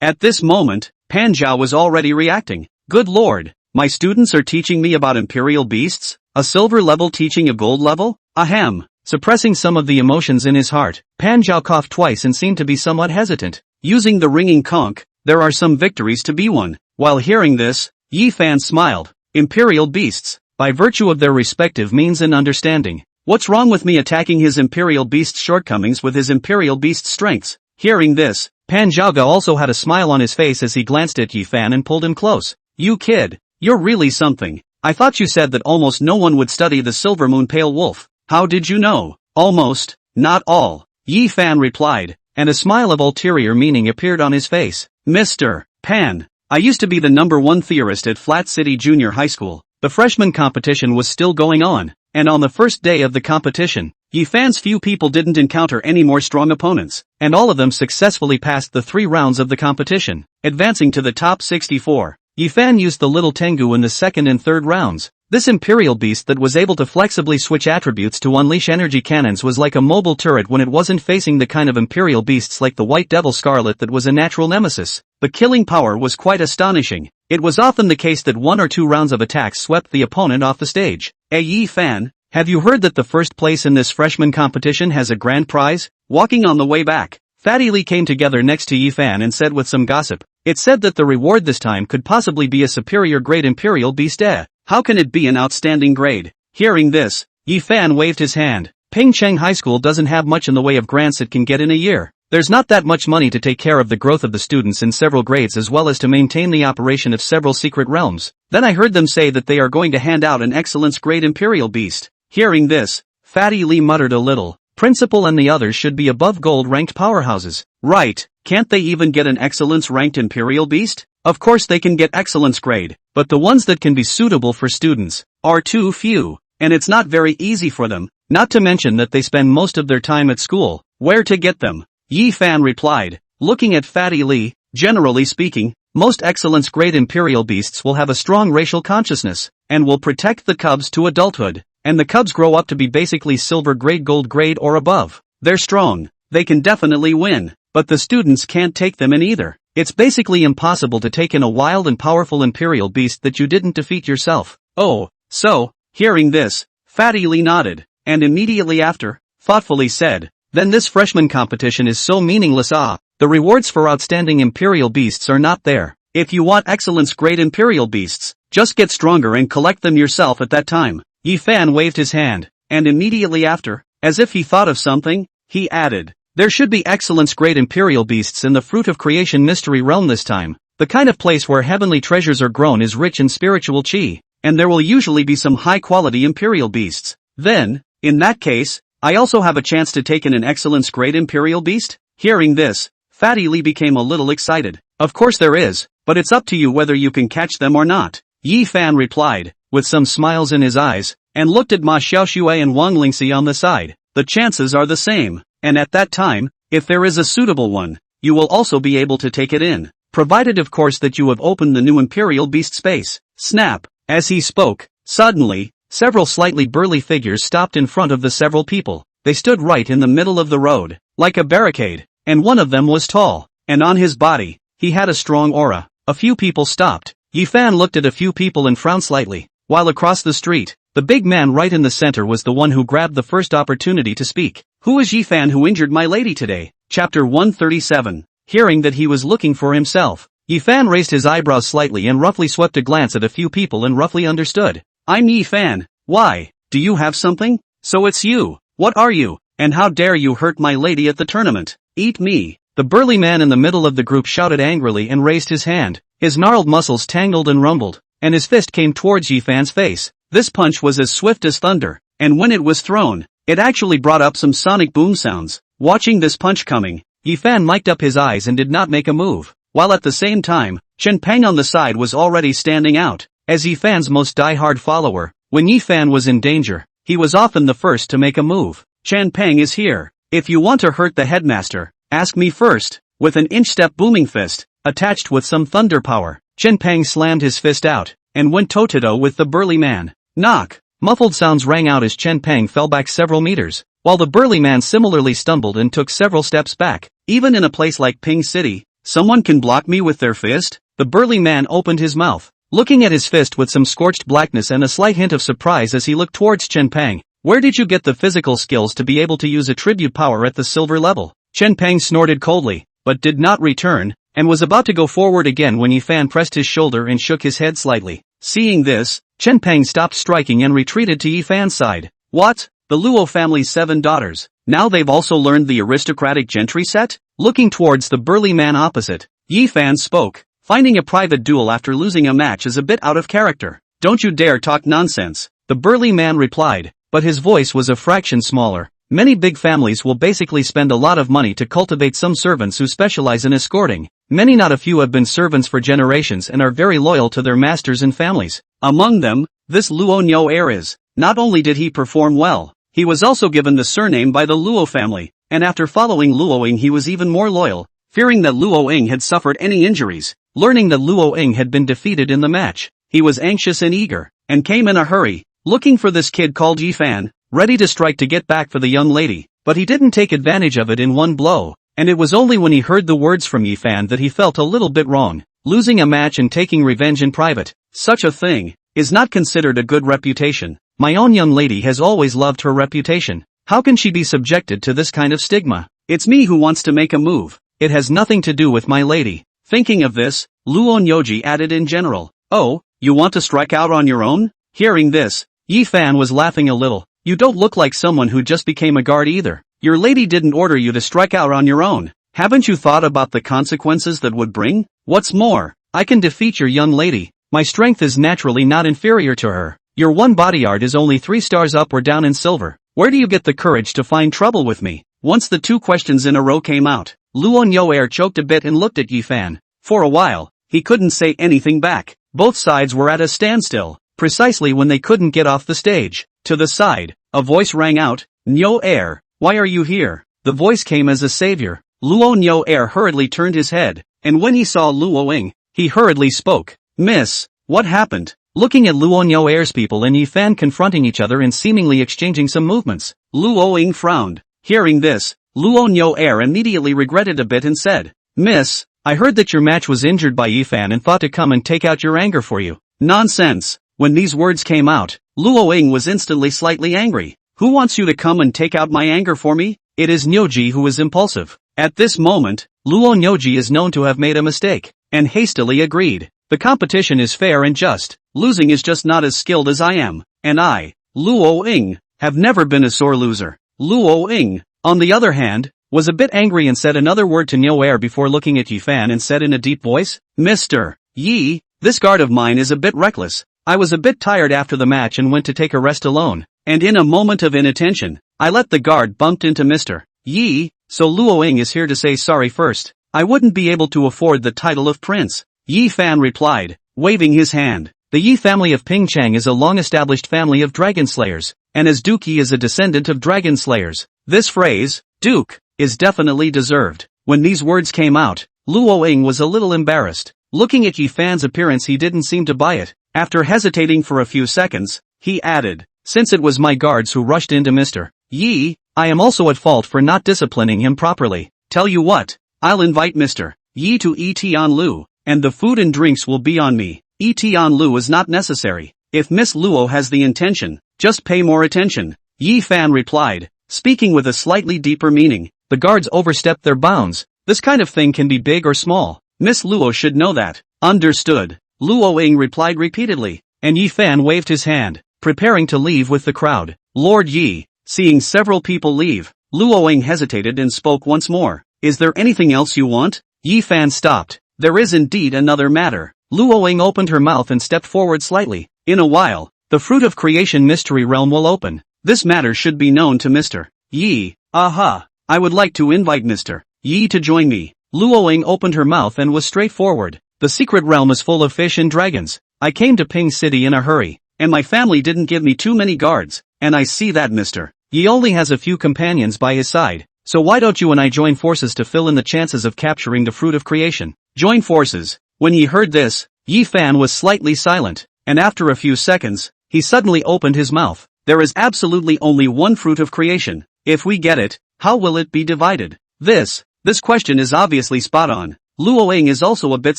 At this moment, Pan Zhao was already reacting. Good lord, my students are teaching me about imperial beasts? A silver level teaching a gold level? Ahem. Suppressing some of the emotions in his heart, Pan Zhao coughed twice and seemed to be somewhat hesitant. Using the ringing conch, there are some victories to be won. While hearing this, Yi Fan smiled. Imperial beasts, by virtue of their respective means and understanding. What's wrong with me attacking his imperial beast's shortcomings with his imperial beast's strengths? Hearing this, Pan Zhaoga also had a smile on his face as he glanced at Yi Fan and pulled him close. You kid, you're really something. I thought you said that almost no one would study the silver moon pale wolf. How did you know? Almost, not all, Yi Fan replied, and a smile of ulterior meaning appeared on his face. Mr. Pan, I used to be the #1 theorist at Flat City Junior High School. The freshman competition was still going on, and on the first day of the competition, Yi Fan's few people didn't encounter any more strong opponents, and all of them successfully passed the 3 rounds of the competition, advancing to the top 64. Yi Fan used the little Tengu in the second and third rounds. This imperial beast that was able to flexibly switch attributes to unleash energy cannons was like a mobile turret when it wasn't facing the kind of imperial beasts like the White Devil Scarlet that was a natural nemesis. The killing power was quite astonishing. It was often the case that 1 or 2 rounds of attacks swept the opponent off the stage. Hey Yi Fan, have you heard that the first place in this freshman competition has a grand prize? Walking on the way back, Fatty Lee came together next to Yi Fan and said with some gossip. It said that the reward this time could possibly be a superior grade imperial beast. How can it be an outstanding grade? Hearing this, Yi Fan waved his hand. Pingcheng High School doesn't have much in the way of grants it can get in a year. There's not that much money to take care of the growth of the students in several grades as well as to maintain the operation of several secret realms. Then I heard them say that they are going to hand out an excellence grade imperial beast. Hearing this, Fatty Lee muttered a little. Principal and the others should be above gold-ranked powerhouses. Right, can't they even get an excellence-ranked imperial beast? Of course they can get excellence grade, but the ones that can be suitable for students are too few, and it's not very easy for them, not to mention that they spend most of their time at school. Where to get them? Yi Fan replied, looking at Fatty Lee. Generally speaking, most excellence grade imperial beasts will have a strong racial consciousness, and will protect the cubs to adulthood, and the cubs grow up to be basically silver grade, gold grade or above. They're strong, they can definitely win, but the students can't take them in either. It's basically impossible to take in a wild and powerful imperial beast that you didn't defeat yourself. Oh, so, hearing this, Fatty Lee nodded, and immediately after, thoughtfully said, then this freshman competition is so meaningless. The rewards for outstanding imperial beasts are not there. If you want excellence grade imperial beasts, just get stronger and collect them yourself at that time. Yi Fan waved his hand, and immediately after, as if he thought of something, he added, there should be excellence grade imperial beasts in the Fruit of Creation mystery realm this time. The kind of place where heavenly treasures are grown is rich in spiritual chi, and there will usually be some high quality imperial beasts. Then, in that case, I also have a chance to take in an excellence grade imperial beast? Hearing this, Fatty Lee became a little excited. Of course there is, but it's up to you whether you can catch them or not. Yi Fan replied, with some smiles in his eyes, and looked at Ma Xiaoxue and Wang Lingxi on the side. The chances are the same, and at that time, if there is a suitable one, you will also be able to take it in, provided of course that you have opened the new imperial beast space. Snap! As he spoke, suddenly, several slightly burly figures stopped in front of the several people. They stood right in the middle of the road, like a barricade, and one of them was tall, and on his body, he had a strong aura. A few people stopped. Yi Fan looked at a few people and frowned slightly, while across the street, the big man right in the center was the one who grabbed the first opportunity to speak. Who is Yi Fan who injured my lady today? Chapter 137. Hearing that he was looking for himself, Yi Fan raised his eyebrows slightly and roughly swept a glance at a few people and roughly understood. I'm Yi Fan. Why, do you have something? So it's you. What are you? And how dare you hurt my lady at the tournament? Eat me. The burly man in the middle of the group shouted angrily and raised his hand. His gnarled muscles tangled and rumbled. and his fist came towards Yi Fan's face. This punch was as swift as thunder, and when it was thrown, it actually brought up some sonic boom sounds. Watching this punch coming, Yi Fan mic'd up his eyes and did not make a move, while at the same time, Chen Peng on the side was already standing out. As Yi Fan's most die-hard follower, when Yi Fan was in danger, he was often the first to make a move. Chen Peng is here. If you want to hurt the headmaster, ask me first. With an inch-step booming fist, attached with some thunder power, Chen Peng slammed his fist out, and went toe-to-toe with the burly man. Knock! Muffled sounds rang out as Chen Peng fell back several meters, while the burly man similarly stumbled and took several steps back. Even in a place like Ping City, someone can block me with their fist? The burly man opened his mouth, looking at his fist with some scorched blackness and a slight hint of surprise as he looked towards Chen Peng. Where did you get the physical skills to be able to use attribute power at the silver level? Chen Peng snorted coldly, but did not return, and was about to go forward again when Yi Fan pressed his shoulder and shook his head slightly. Seeing this, Chen Peng stopped striking and retreated to Yi Fan's side. What? The Luo family's 7 daughters. Now they've also learned the aristocratic gentry set? Looking towards the burly man opposite, Yi Fan spoke. Finding a private duel after losing a match is a bit out of character. Don't you dare talk nonsense, the burly man replied, but his voice was a fraction smaller. Many big families will basically spend a lot of money to cultivate some servants who specialize in escorting. Many, not a few, have been servants for generations and are very loyal to their masters and families. Among them, this Luo Nyo heir is. Not only did he perform well, he was also given the surname by the Luo family, and after following Luo Ying he was even more loyal, fearing that Luo Ying had suffered any injuries. Learning that Luo Ying had been defeated in the match, he was anxious and eager, and came in a hurry, looking for this kid called Yi Fan, ready to strike to get back for the young lady, but he didn't take advantage of it in one blow, and it was only when he heard the words from Yi Fan that he felt a little bit wrong. Losing a match and taking revenge in private, such a thing, is not considered a good reputation. My own young lady has always loved her reputation. How can she be subjected to this kind of stigma? It's me who wants to make a move. It has nothing to do with my lady. Thinking of this, Luo Nyoji added in general. Oh, you want to strike out on your own? Hearing this, Yi Fan was laughing a little. You don't look like someone who just became a guard either. Your lady didn't order you to strike out on your own. Haven't you thought about the consequences that would bring? What's more, I can defeat your young lady. My strength is naturally not inferior to her. Your one bodyguard is only 3 stars up or down in silver. Where do you get the courage to find trouble with me? Once the 2 questions in a row came out, Luo Nyoer choked a bit and looked at Yi Fan. For a while, he couldn't say anything back. Both sides were at a standstill, precisely when they couldn't get off the stage. To the side, a voice rang out, Nyoer, why are you here? The voice came as a savior. Luo Nyoer hurriedly turned his head, and when he saw Luo Ying, he hurriedly spoke. Miss, what happened? Looking at Luo Nyoer's people and Yi Fan confronting each other and seemingly exchanging some movements, Luo Ying frowned. Hearing this, Luo Nyoer immediately regretted a bit and said, Miss, I heard that your match was injured by Yi Fan and thought to come and take out your anger for you. Nonsense. When these words came out, Luo Ying was instantly slightly angry. Who wants you to come and take out my anger for me? It is Nyoji who is impulsive. At this moment, Luo Nyoji is known to have made a mistake, and hastily agreed. The competition is fair and just. Losing is just not as skilled as I am, and I, Luo Ying, have never been a sore loser. Luo Ying, on the other hand, was a bit angry and said another word to Nyoer before looking at Yi Fan and said in a deep voice, Mr. Yi, this guard of mine is a bit reckless. I was a bit tired after the match and went to take a rest alone, and in a moment of inattention, I let the guard bump into Mr. Yi, so Luo Ying is here to say sorry first. I wouldn't be able to afford the title of prince. Yi Fan replied, waving his hand. The Yi family of Pingchang is a long-established family of dragon slayers, and as Duke Yi is a descendant of dragon slayers. This phrase, Duke, is definitely deserved. When these words came out, Luo Ying was a little embarrassed. Looking at Yi Fan's appearance, he didn't seem to buy it. After hesitating for a few seconds, he added, since it was my guards who rushed into Mr. Yi, I am also at fault for not disciplining him properly. Tell you what, I'll invite Mr. Yi to Tianlu, and the food and drinks will be on me. Tianlu is not necessary. If Miss Luo has the intention, just pay more attention. Yi Fan replied, speaking with a slightly deeper meaning. The guards overstepped their bounds. This kind of thing can be big or small. Miss Luo should know that. Understood. Luo Ying replied repeatedly, and Yi Fan waved his hand, preparing to leave with the crowd. Lord Yi, seeing several people leave, Luo Ying hesitated and spoke once more. Is there anything else you want? Yi Fan stopped. There is indeed another matter. Luoying opened her mouth and stepped forward slightly. In a while, the Fruit of Creation Mystery Realm will open. This matter should be known to Mr. Yi. Aha! I would like to invite Mr. Yi to join me. Luoying opened her mouth and was straightforward. The secret realm is full of fish and dragons. I came to Ping City in a hurry, and my family didn't give me too many guards, and I see that Mr. Yi only has a few companions by his side. So why don't you and I join forces to fill in the chances of capturing the Fruit of Creation? Join forces. When he heard this, Yi Fan was slightly silent, and after a few seconds, he suddenly opened his mouth. There is absolutely only one Fruit of Creation. If we get it, how will it be divided? This question is obviously spot on. Luoying is also a bit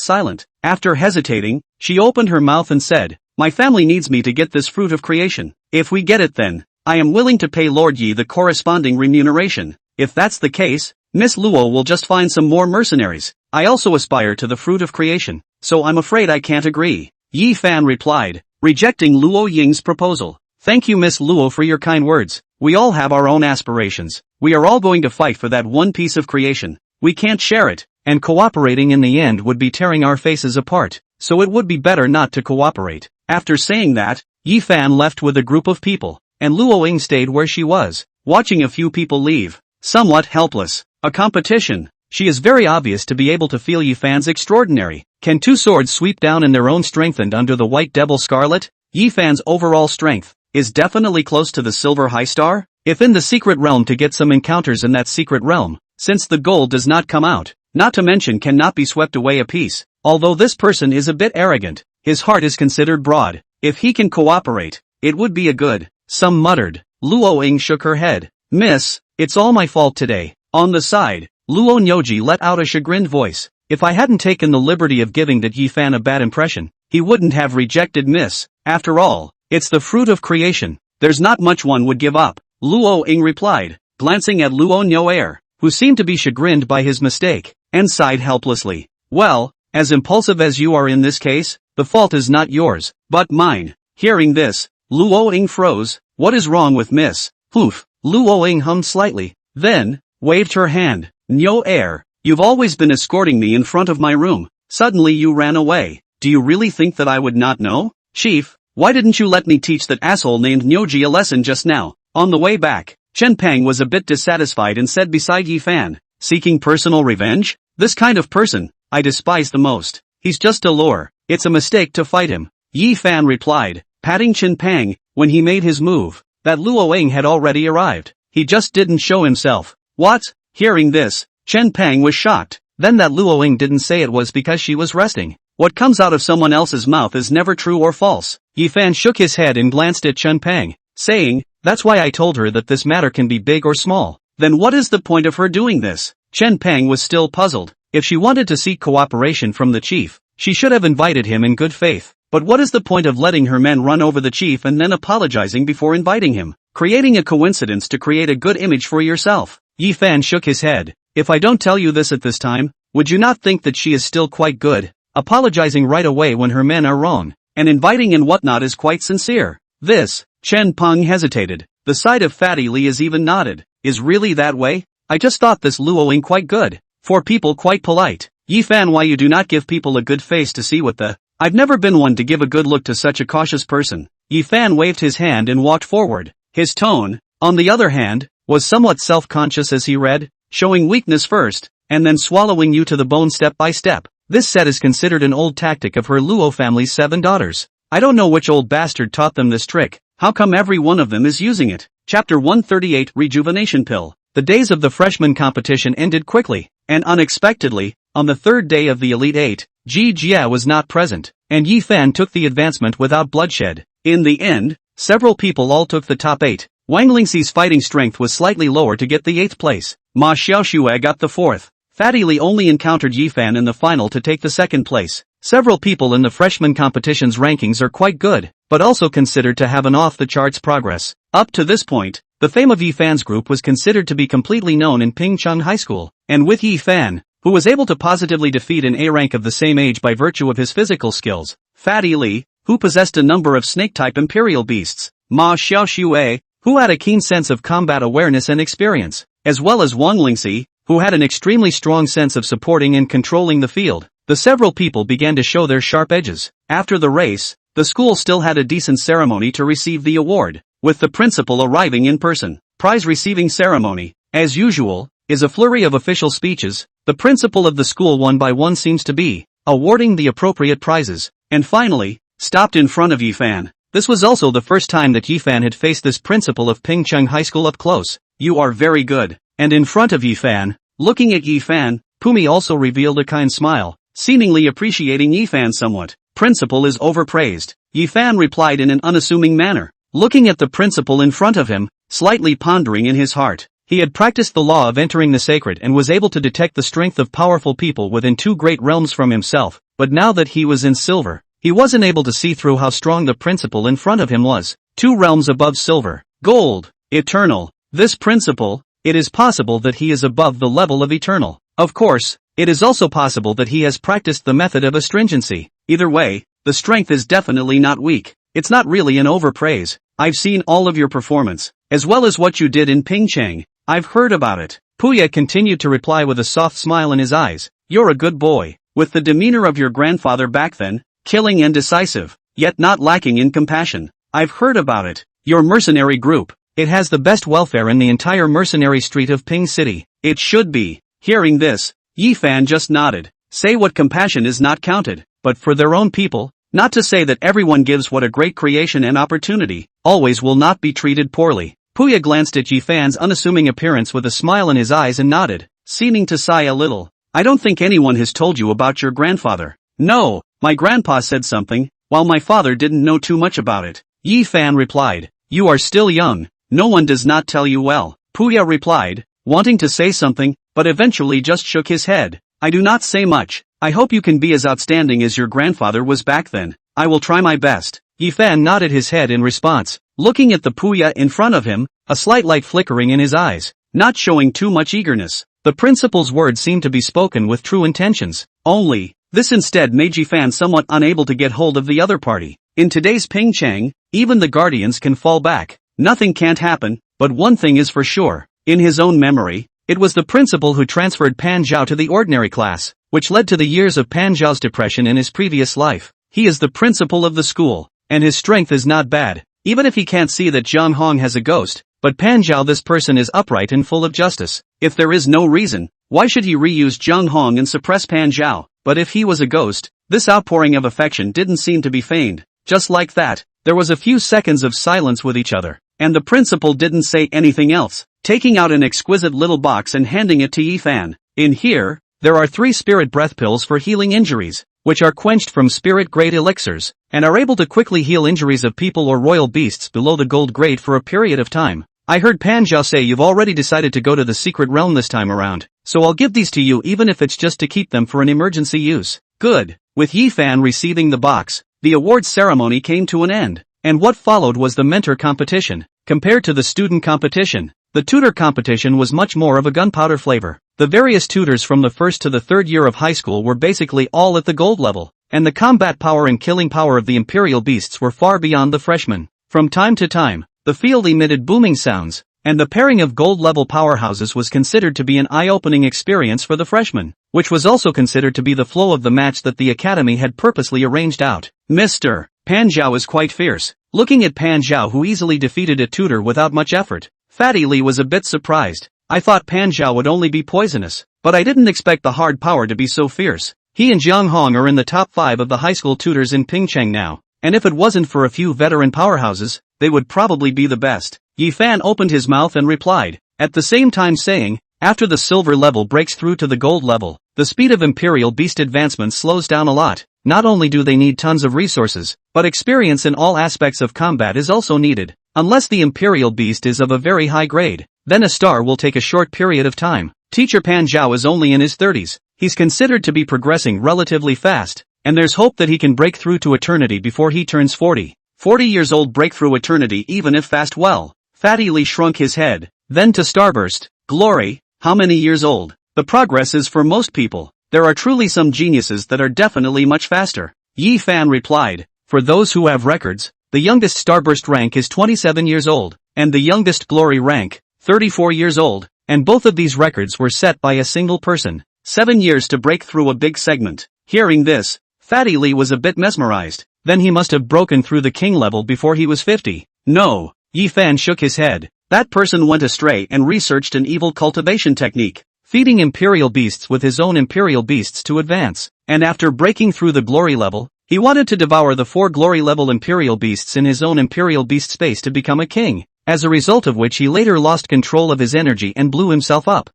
silent. After hesitating, she opened her mouth and said, my family needs me to get this Fruit of Creation. If we get it then, I am willing to pay Lord Yi the corresponding remuneration. If that's the case, Miss Luo will just find some more mercenaries. I also aspire to the Fruit of Creation, so I'm afraid I can't agree. Yi Fan replied, rejecting Luo Ying's proposal. Thank you Miss Luo for your kind words. We all have our own aspirations. We are all going to fight for that one piece of creation. We can't share it, and cooperating in the end would be tearing our faces apart, so it would be better not to cooperate. After saying that, Yi Fan left with a group of people, and Luo Ying stayed where she was, watching a few people leave. Somewhat helpless. A competition. She is very obvious to be able to feel Yi Fan's extraordinary. Can two swords sweep down in their own strengthened under the white devil scarlet? Yi Fan's overall strength is definitely close to the silver high star. If in the secret realm to get some encounters in that secret realm, since the gold does not come out, not to mention cannot be swept away a piece. Although this person is a bit arrogant, his heart is considered broad. If he can cooperate, it would be a good. Some muttered. Luo Ying shook her head. Miss, it's all my fault today. On the side, Luo Nyoji let out a chagrined voice. If I hadn't taken the liberty of giving that Yi Fan a bad impression, he wouldn't have rejected Miss. After all, it's the Fruit of Creation. There's not much one would give up. Luo Ying replied, glancing at Luo Nyoer, who seemed to be chagrined by his mistake, and sighed helplessly. Well, as impulsive as you are in this case, the fault is not yours, but mine. Hearing this, Luo Ying froze. What is wrong with Miss? Poof. Luo Ying hummed slightly, then waved her hand. Nyoer, you've always been escorting me in front of my room. Suddenly you ran away. Do you really think that I would not know? Chief, why didn't you let me teach that asshole named Nyoji a lesson just now? On the way back, Chen Pang was a bit dissatisfied and said beside Yi Fan, seeking personal revenge? This kind of person, I despise the most. He's just a lure. It's a mistake to fight him. Yi Fan replied, patting Chen Pang, when he made his move, that Luo Ying had already arrived. He just didn't show himself. What? Hearing this, Chen Pang was shocked. Then that Luo Ying didn't say it was because she was resting. What comes out of someone else's mouth is never true or false. Yi Fan shook his head and glanced at Chen Pang, saying, that's why I told her that this matter can be big or small. Then what is the point of her doing this? Chen Pang was still puzzled. If she wanted to seek cooperation from the chief, she should have invited him in good faith. But what is the point of letting her men run over the chief and then apologizing before inviting him? Creating a coincidence to create a good image for yourself. Yi Fan shook his head. If I don't tell you this at this time, would you not think that she is still quite good? Apologizing right away when her men are wrong, and inviting and whatnot is quite sincere. This, Chen Peng hesitated. The side of Fatty Li is even nodded. Is really that way? I just thought this Luo Ying quite good. For people quite polite. Yi Fan, why you do not give people a good face to see what the... I've never been one to give a good look to such a cautious person. Yi Fan waved his hand and walked forward. His tone, on the other hand, was somewhat self-conscious as he read, showing weakness first, and then swallowing you to the bone step by step. This set is considered an old tactic of her Luo family's 7 daughters. I don't know which old bastard taught them this trick. How come every one of them is using it? Chapter 138 Rejuvenation Pill. The days of the freshman competition ended quickly, and unexpectedly, on the third day of the Elite Eight, Ji Jia was not present, and Yi Fan took the advancement without bloodshed. In the end, several people all took the top 8. Wang Lingxi's fighting strength was slightly lower to get the 8th place. Ma Xiaoxue got the 4th. Fatty Li only encountered Yi Fan in the final to take the 2nd place. Several people in the freshman competition's rankings are quite good, but also considered to have an off-the-charts progress. Up to this point, the fame of Yi Fan's group was considered to be completely known in Pingcheng High School, and with Yi Fan, who was able to positively defeat an A rank of the same age by virtue of his physical skills, Fatty Li, who possessed a number of snake-type imperial beasts, Ma Xiaoxue, who had a keen sense of combat awareness and experience, as well as Wang Lingxi, who had an extremely strong sense of supporting and controlling the field. the several people began to show their sharp edges. After the race, the school still had a decent ceremony to receive the award, with the principal arriving in person. Prize receiving ceremony, as usual, is a flurry of official speeches. The principal of the school one by one seems to be awarding the appropriate prizes, and finally, stopped in front of Yifan. This was also the first time that Yifan had faced this principal of Pingcheng High School up close. You are very good. And in front of Yifan, looking at Yifan, Pumi also revealed a kind smile, seemingly appreciating Yifan somewhat. Principal is overpraised, Yifan replied in an unassuming manner, looking at the principal in front of him, slightly pondering in his heart. He had practiced the law of entering the sacred and was able to detect the strength of powerful people within 2 great realms from himself, but now that he was in silver, he wasn't able to see through how strong the principal in front of him was. 2 realms above silver, gold, eternal. This principal, it is possible that he is above the level of eternal. Of course, it is also possible that he has practiced the method of astringency. Either way, the strength is definitely not weak. It's not really an overpraise. I've seen all of your performance, as well as what you did in Pingcheng. I've heard about it. Puya continued to reply with a soft smile in his eyes. You're a good boy, with the demeanor of your grandfather back then, killing and decisive, yet not lacking in compassion. I've heard about it. Your mercenary group, it has the best welfare in the entire mercenary street of Ping City. It should be. Hearing this, Yifan just nodded. Say what compassion is not counted, but for their own people, not to say that everyone gives what a great creation and opportunity, always will not be treated poorly. Puya glanced at Yifan's unassuming appearance with a smile in his eyes and nodded, seeming to sigh a little. I don't think anyone has told you about your grandfather. No, my grandpa said something, while my father didn't know too much about it. Yifan replied, you are still young, no one does not tell you well. Puya replied, wanting to say something, but eventually just shook his head. I do not say much. I hope you can be as outstanding as your grandfather was back then. I will try my best. Yifan nodded his head in response, looking at the Puya in front of him, a slight light flickering in his eyes, not showing too much eagerness. The principal's words seemed to be spoken with true intentions. Only, this instead made Yifan somewhat unable to get hold of the other party. In today's Pingcheng, even the guardians can fall back. Nothing can't happen, but one thing is for sure. In his own memory, it was the principal who transferred Pan Zhao to the ordinary class, which led to the years of Pan Zhao's depression in his previous life. He is the principal of the school, and his strength is not bad, even if he can't see that Zhang Hong has a ghost, but Pan Zhao, this person is upright and full of justice. If there is no reason, why should he reuse Zhang Hong and suppress Pan Zhao? But if he was a ghost, this outpouring of affection didn't seem to be feigned. Just like that, there was a few seconds of silence with each other, and the principal didn't say anything else, taking out an exquisite little box and handing it to Yifan. In here, there are 3 spirit breath pills for healing injuries, which are quenched from spirit grade elixirs, and are able to quickly heal injuries of people or royal beasts below the gold grade for a period of time. I heard Pan Zhao say you've already decided to go to the secret realm this time around, so I'll give these to you even if it's just to keep them for an emergency use. Good. With Yifan receiving the box, the awards ceremony came to an end, and what followed was the mentor competition. Compared to the student competition, the tutor competition was much more of a gunpowder flavor. The various tutors from the first to the 3rd year of high school were basically all at the gold level, and the combat power and killing power of the imperial beasts were far beyond the freshmen. From time to time, the field emitted booming sounds, and the pairing of gold-level powerhouses was considered to be an eye-opening experience for the freshmen, which was also considered to be the flow of the match that the academy had purposely arranged out. Mr. Pan Zhao is quite fierce. Looking at Pan Zhao, who easily defeated a tutor without much effort, Fatty Lee was a bit surprised. I thought Pan Zhao would only be poisonous, but I didn't expect the hard power to be so fierce. He and Jiang Hong are in the top 5 of the high school tutors in Pingcheng now, and if it wasn't for a few veteran powerhouses, they would probably be the best. Yifan opened his mouth and replied, at the same time saying, after the silver level breaks through to the gold level, the speed of imperial beast advancement slows down a lot. Not only do they need tons of resources, but experience in all aspects of combat is also needed. Unless the imperial beast is of a very high grade, then a star will take a short period of time. Teacher Pan Zhao is only in his 30s. He's considered to be progressing relatively fast, and there's hope that he can break through to eternity before he turns 40. 40 years old breakthrough eternity even if fast. Well, Fatty Lee shrunk his head, then to starburst. Glory, how many years old? The progress is for most people. There are truly some geniuses that are definitely much faster. Yifan replied, for those who have records, the youngest starburst rank is 27 years old, and the youngest glory rank, 34 years old, and both of these records were set by a single person. 7 years to break through a big segment. Hearing this, Fatty Lee was a bit mesmerized. Then he must have broken through the king level before he was 50. No, Yi Fan shook his head. That person went astray and researched an evil cultivation technique, feeding imperial beasts with his own imperial beasts to advance. And after breaking through the glory level, he wanted to devour the 4 glory level imperial beasts in his own imperial beast space to become a king, as a result of which he later lost control of his energy and blew himself up.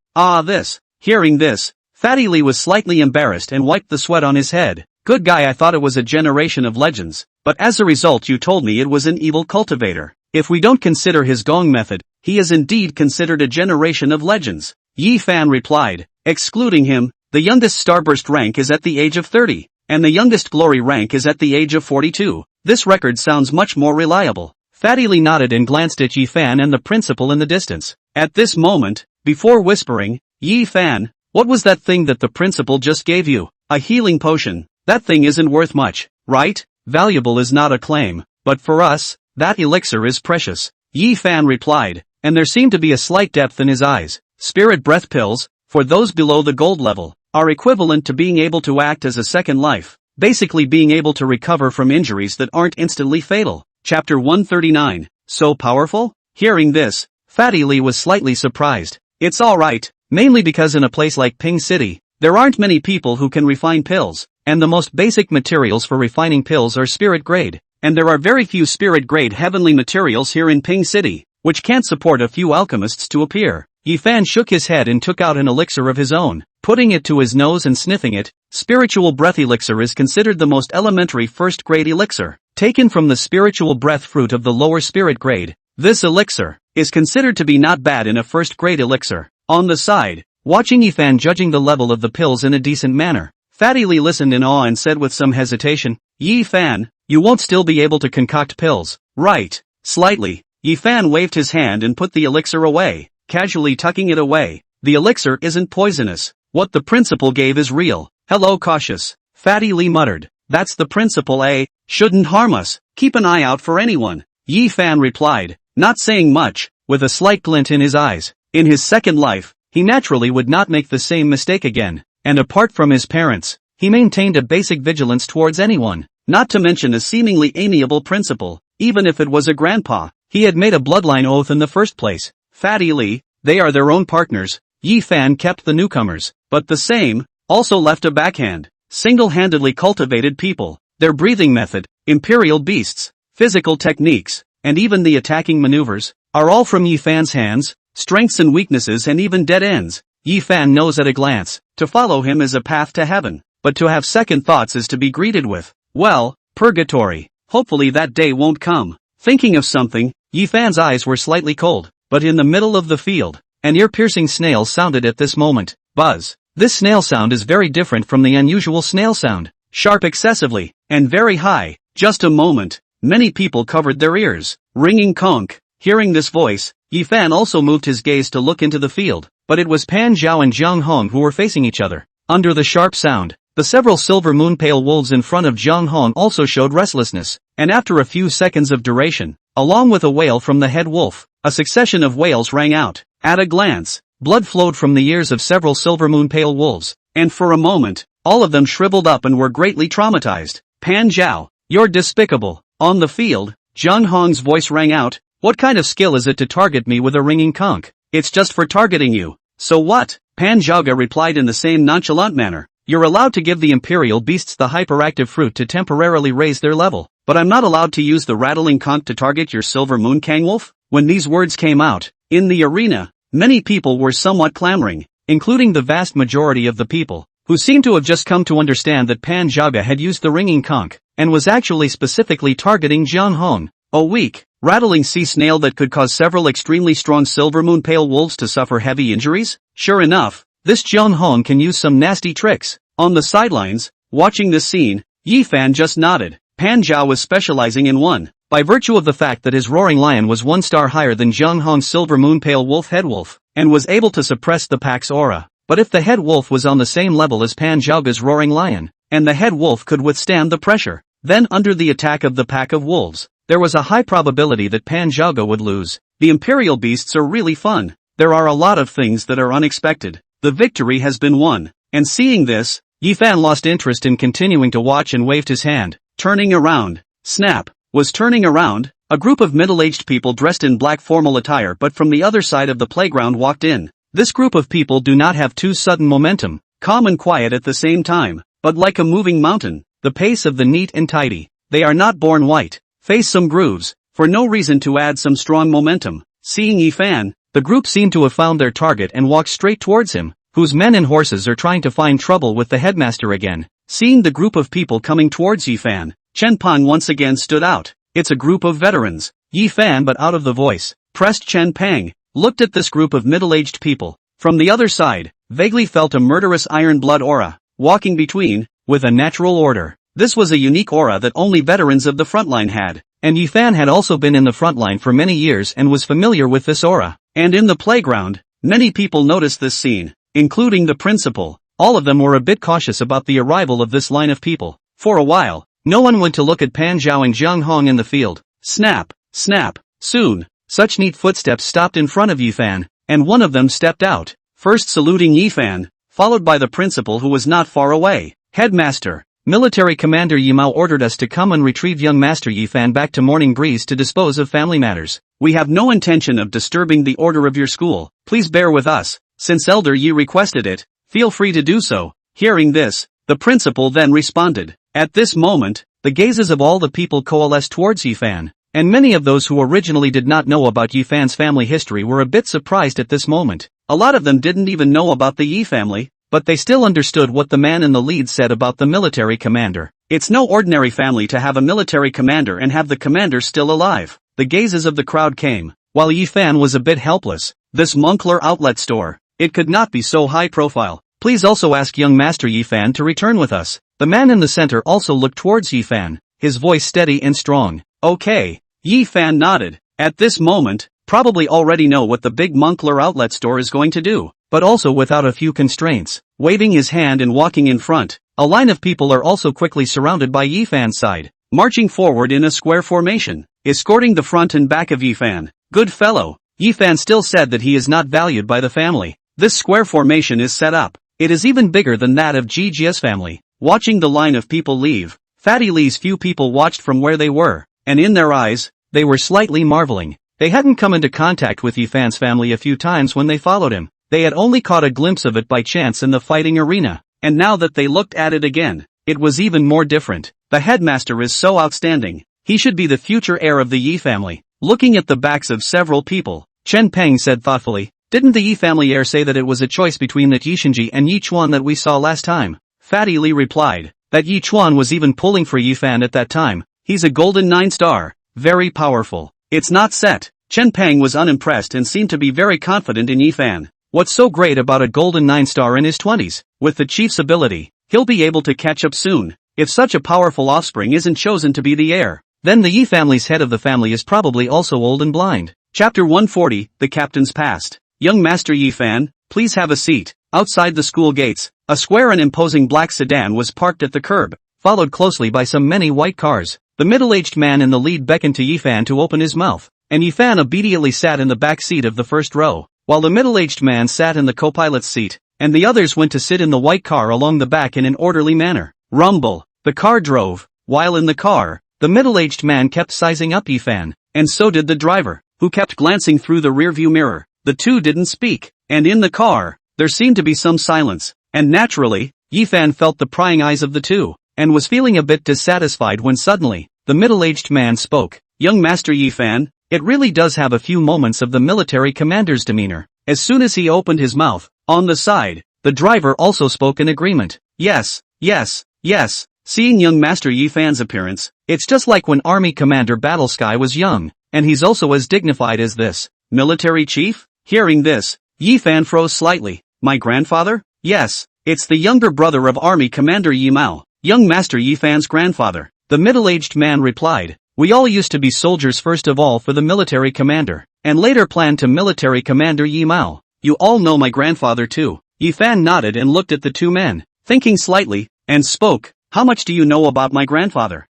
Hearing this, Fatty Lee was slightly embarrassed and wiped the sweat on his head. Good guy, I thought it was a generation of legends, but as a result you told me it was an evil cultivator. If we don't consider his gong method, he is indeed considered a generation of legends. Yi Fan replied. Excluding him, the youngest starburst rank is at the age of 30, and the youngest glory rank is at the age of 42. This record sounds much more reliable. Fatty Lee nodded and glanced at Yi Fan and the principal in the distance. At this moment, before whispering, Yi Fan, what was that thing that the principal just gave you? A healing potion. That thing isn't worth much, right? Valuable is not a claim, but for us, that elixir is precious. Yi Fan replied, and there seemed to be a slight depth in his eyes. Spirit breath pills, for those below the gold level, are equivalent to being able to act as a second life, basically being able to recover from injuries that aren't instantly fatal. Chapter 139, so powerful? Hearing this, Fatty Lee was slightly surprised. It's alright, mainly because in a place like Ping City, there aren't many people who can refine pills, and the most basic materials for refining pills are spirit grade, and there are very few spirit grade heavenly materials here in Ping City, which can't support a few alchemists to appear. Yi Fan shook his head and took out an elixir of his own, putting it to his nose and sniffing it. Spiritual breath elixir is considered the most elementary first grade elixir, taken from the spiritual breath fruit of the lower spirit grade. This elixir is considered to be not bad in a first grade elixir. On the side, watching Yi Fan judging the level of the pills in a decent manner, Fatty Lee listened in awe and said with some hesitation, Yi Fan, you won't still be able to concoct pills, right? Slightly. Yi Fan waved his hand and put the elixir away, casually tucking it away. The elixir isn't poisonous. What the principal gave is real. Hello, cautious. Fatty Lee muttered. That's the principal, eh? Shouldn't harm us. Keep an eye out for anyone. Yi Fan replied, not saying much, with a slight glint in his eyes. In his second life, he naturally would not make the same mistake again, and apart from his parents, he maintained a basic vigilance towards anyone, not to mention a seemingly amiable principal, even if it was a grandpa. He had made a bloodline oath in the first place. Fatty Lee, they are their own partners. Yi Fan kept the newcomers, but the same, also left a backhand. Single-handedly cultivated people, their breathing method, imperial beasts, physical techniques, and even the attacking maneuvers, are all from Yi Fan's hands, strengths and weaknesses and even dead ends. Yi Fan knows at a glance, to follow him is a path to heaven, but to have second thoughts is to be greeted with, well, purgatory. Hopefully that day won't come. Thinking of something, Yi Fan's eyes were slightly cold, but in the middle of the field, an ear-piercing snail sounded at this moment. Buzz. This snail sound is very different from the unusual snail sound, sharp excessively, and very high. Just a moment, many people covered their ears. Ringing conch. Hearing this voice, Yi Fan also moved his gaze to look into the field, but it was Pan Zhao and Jiang Hong who were facing each other. Under the sharp sound, the several silver moon pale wolves in front of Jiang Hong also showed restlessness, and after a few seconds of duration, along with a wail from the head wolf, a succession of wails rang out. At a glance, blood flowed from the ears of several silver moon pale wolves, and for a moment, all of them shriveled up and were greatly traumatized. Pan Zhao, you're despicable. On the field, Jiang Hong's voice rang out, what kind of skill is it to target me with a ringing conch? It's just for targeting you. So what? Pan Zhaoga replied in the same nonchalant manner. You're allowed to give the imperial beasts the hyperactive fruit to temporarily raise their level, but I'm not allowed to use the rattling conch to target your silver moon kangwolf? When these words came out, in the arena, many people were somewhat clamoring, including the vast majority of the people, who seemed to have just come to understand that Pan Zhaoga had used the ringing conch, and was actually specifically targeting Jiang Hong, a weak, rattling sea snail that could cause several extremely strong silver moon pale wolves to suffer heavy injuries. Sure enough, this Jiang Hong can use some nasty tricks. On the sidelines, watching this scene, Yi Fan just nodded. Pan Zhao was specializing in one, by virtue of the fact that his roaring lion was 1 star higher than Jiang Hong's silver moon pale wolf head wolf, and was able to suppress the pack's aura. But if the head wolf was on the same level as Pan Zhaoga's roaring lion, and the head wolf could withstand the pressure, then under the attack of the pack of wolves, there was a high probability that Pan Zhaoga would lose. The imperial beasts are really fun. There are a lot of things that are unexpected. The victory has been won. And seeing this, Yi Fan lost interest in continuing to watch and waved his hand, turning around. Snap! Was turning around, a group of middle-aged people dressed in black formal attire but from the other side of the playground walked in. This group of people do not have too sudden momentum, calm and quiet at the same time, but like a moving mountain, the pace of the neat and tidy. They are not born white, face some grooves, for no reason to add some strong momentum. Seeing Yi Fan, the group seemed to have found their target and walked straight towards him, whose men and horses are trying to find trouble with the headmaster again. Seeing the group of people coming towards Yi Fan, Chen Peng once again stood out. It's a group of veterans. Yi Fan, but out of the voice, pressed Chen Peng, looked at this group of middle-aged people. From the other side, vaguely felt a murderous iron blood aura, walking between, with a natural order. This was a unique aura that only veterans of the frontline had, and Yi Fan had also been in the frontline for many years and was familiar with this aura. And in the playground, many people noticed this scene, including the principal. All of them were a bit cautious about the arrival of this line of people. For a while, no one went to look at Pan Zhao and Jiang Hong in the field. Snap, snap, soon, such neat footsteps stopped in front of Yi Fan, and one of them stepped out, first saluting Yi Fan, followed by the principal who was not far away. Headmaster, Military Commander Yi Mao ordered us to come and retrieve young Master Yi Fan back to Morning Breeze to dispose of family matters. We have no intention of disturbing the order of your school. Please bear with us, since Elder Yi requested it, feel free to do so. Hearing this, the principal then responded. At this moment, the gazes of all the people coalesced towards Yi Fan, and many of those who originally did not know about Yi Fan's family history were a bit surprised at this moment. A lot of them didn't even know about the Yi family, but they still understood what the man in the lead said about the military commander. It's no ordinary family to have a military commander and have the commander still alive. The gazes of the crowd came, while Yi Fan was a bit helpless. This Moncler outlet store, it could not be so high profile. Please also ask young Master Yi Fan to return with us. The man in the center also looked towards Yi Fan, his voice steady and strong. Okay. Yi Fan nodded. At this moment, probably already know what the big Moncler outlet store is going to do, but also without a few constraints. Waving his hand and walking in front, a line of people are also quickly surrounded by Yi Fan's side, marching forward in a square formation, escorting the front and back of Yi Fan. Good fellow. Yi Fan still said that he is not valued by the family. This square formation is set up. It is even bigger than that of Ji Jia's family. Watching the line of people leave, Fatty Lee's few people watched from where they were, and in their eyes, they were slightly marveling. They hadn't come into contact with Yi Fan's family a few times when they followed him. They had only caught a glimpse of it by chance in the fighting arena, and now that they looked at it again, it was even more different. The headmaster is so outstanding. He should be the future heir of the Yi family. Looking at the backs of several people, Chen Peng said thoughtfully, didn't the Yi family heir say that it was a choice between that Yi Shinji and Yi Chuan that we saw last time? Fatty Lee replied, that Yi Chuan was even pulling for Yi Fan at that time. He's a golden 9-star, very powerful. It's not set. Chen Peng was unimpressed and seemed to be very confident in Yi Fan. What's so great about a golden 9-star in his 20s? With the chief's ability, he'll be able to catch up soon. If such a powerful offspring isn't chosen to be the heir, then the Yi family's head of the family is probably also old and blind. Chapter 140, The Captain's Past. Young Master Yi Fan, please have a seat. Outside the school gates, a square and imposing black sedan was parked at the curb, followed closely by some many white cars. The middle-aged man in the lead beckoned to Yi Fan to open his mouth, and Yi Fan obediently sat in the back seat of the first row, while the middle-aged man sat in the co-pilot's seat, and the others went to sit in the white car along the back in an orderly manner. Rumble. The car drove. While in the car, the middle-aged man kept sizing up Yi Fan, and so did the driver, who kept glancing through the rearview mirror. The two didn't speak, and in the car, there seemed to be some silence, and naturally, Yi Fan felt the prying eyes of the two, and was feeling a bit dissatisfied when suddenly, the middle-aged man spoke. Young Master Yi Fan, it really does have a few moments of the military commander's demeanor. As soon as he opened his mouth, on the side, the driver also spoke in agreement. Yes, yes, yes. Seeing young Master Yi Fan's appearance, it's just like when Army Commander Battle Sky was young, and he's also as dignified as this military chief. Hearing this, Yi Fan froze slightly. My grandfather? Yes, it's the younger brother of Army Commander Yi Mao, young Master Yi Fan's grandfather. The middle-aged man replied, we all used to be soldiers first of all for the military commander, and later planned to military commander Yi Mao. You all know my grandfather too. Yi Fan nodded and looked at the two men, thinking slightly, and spoke, how much do you know about my grandfather?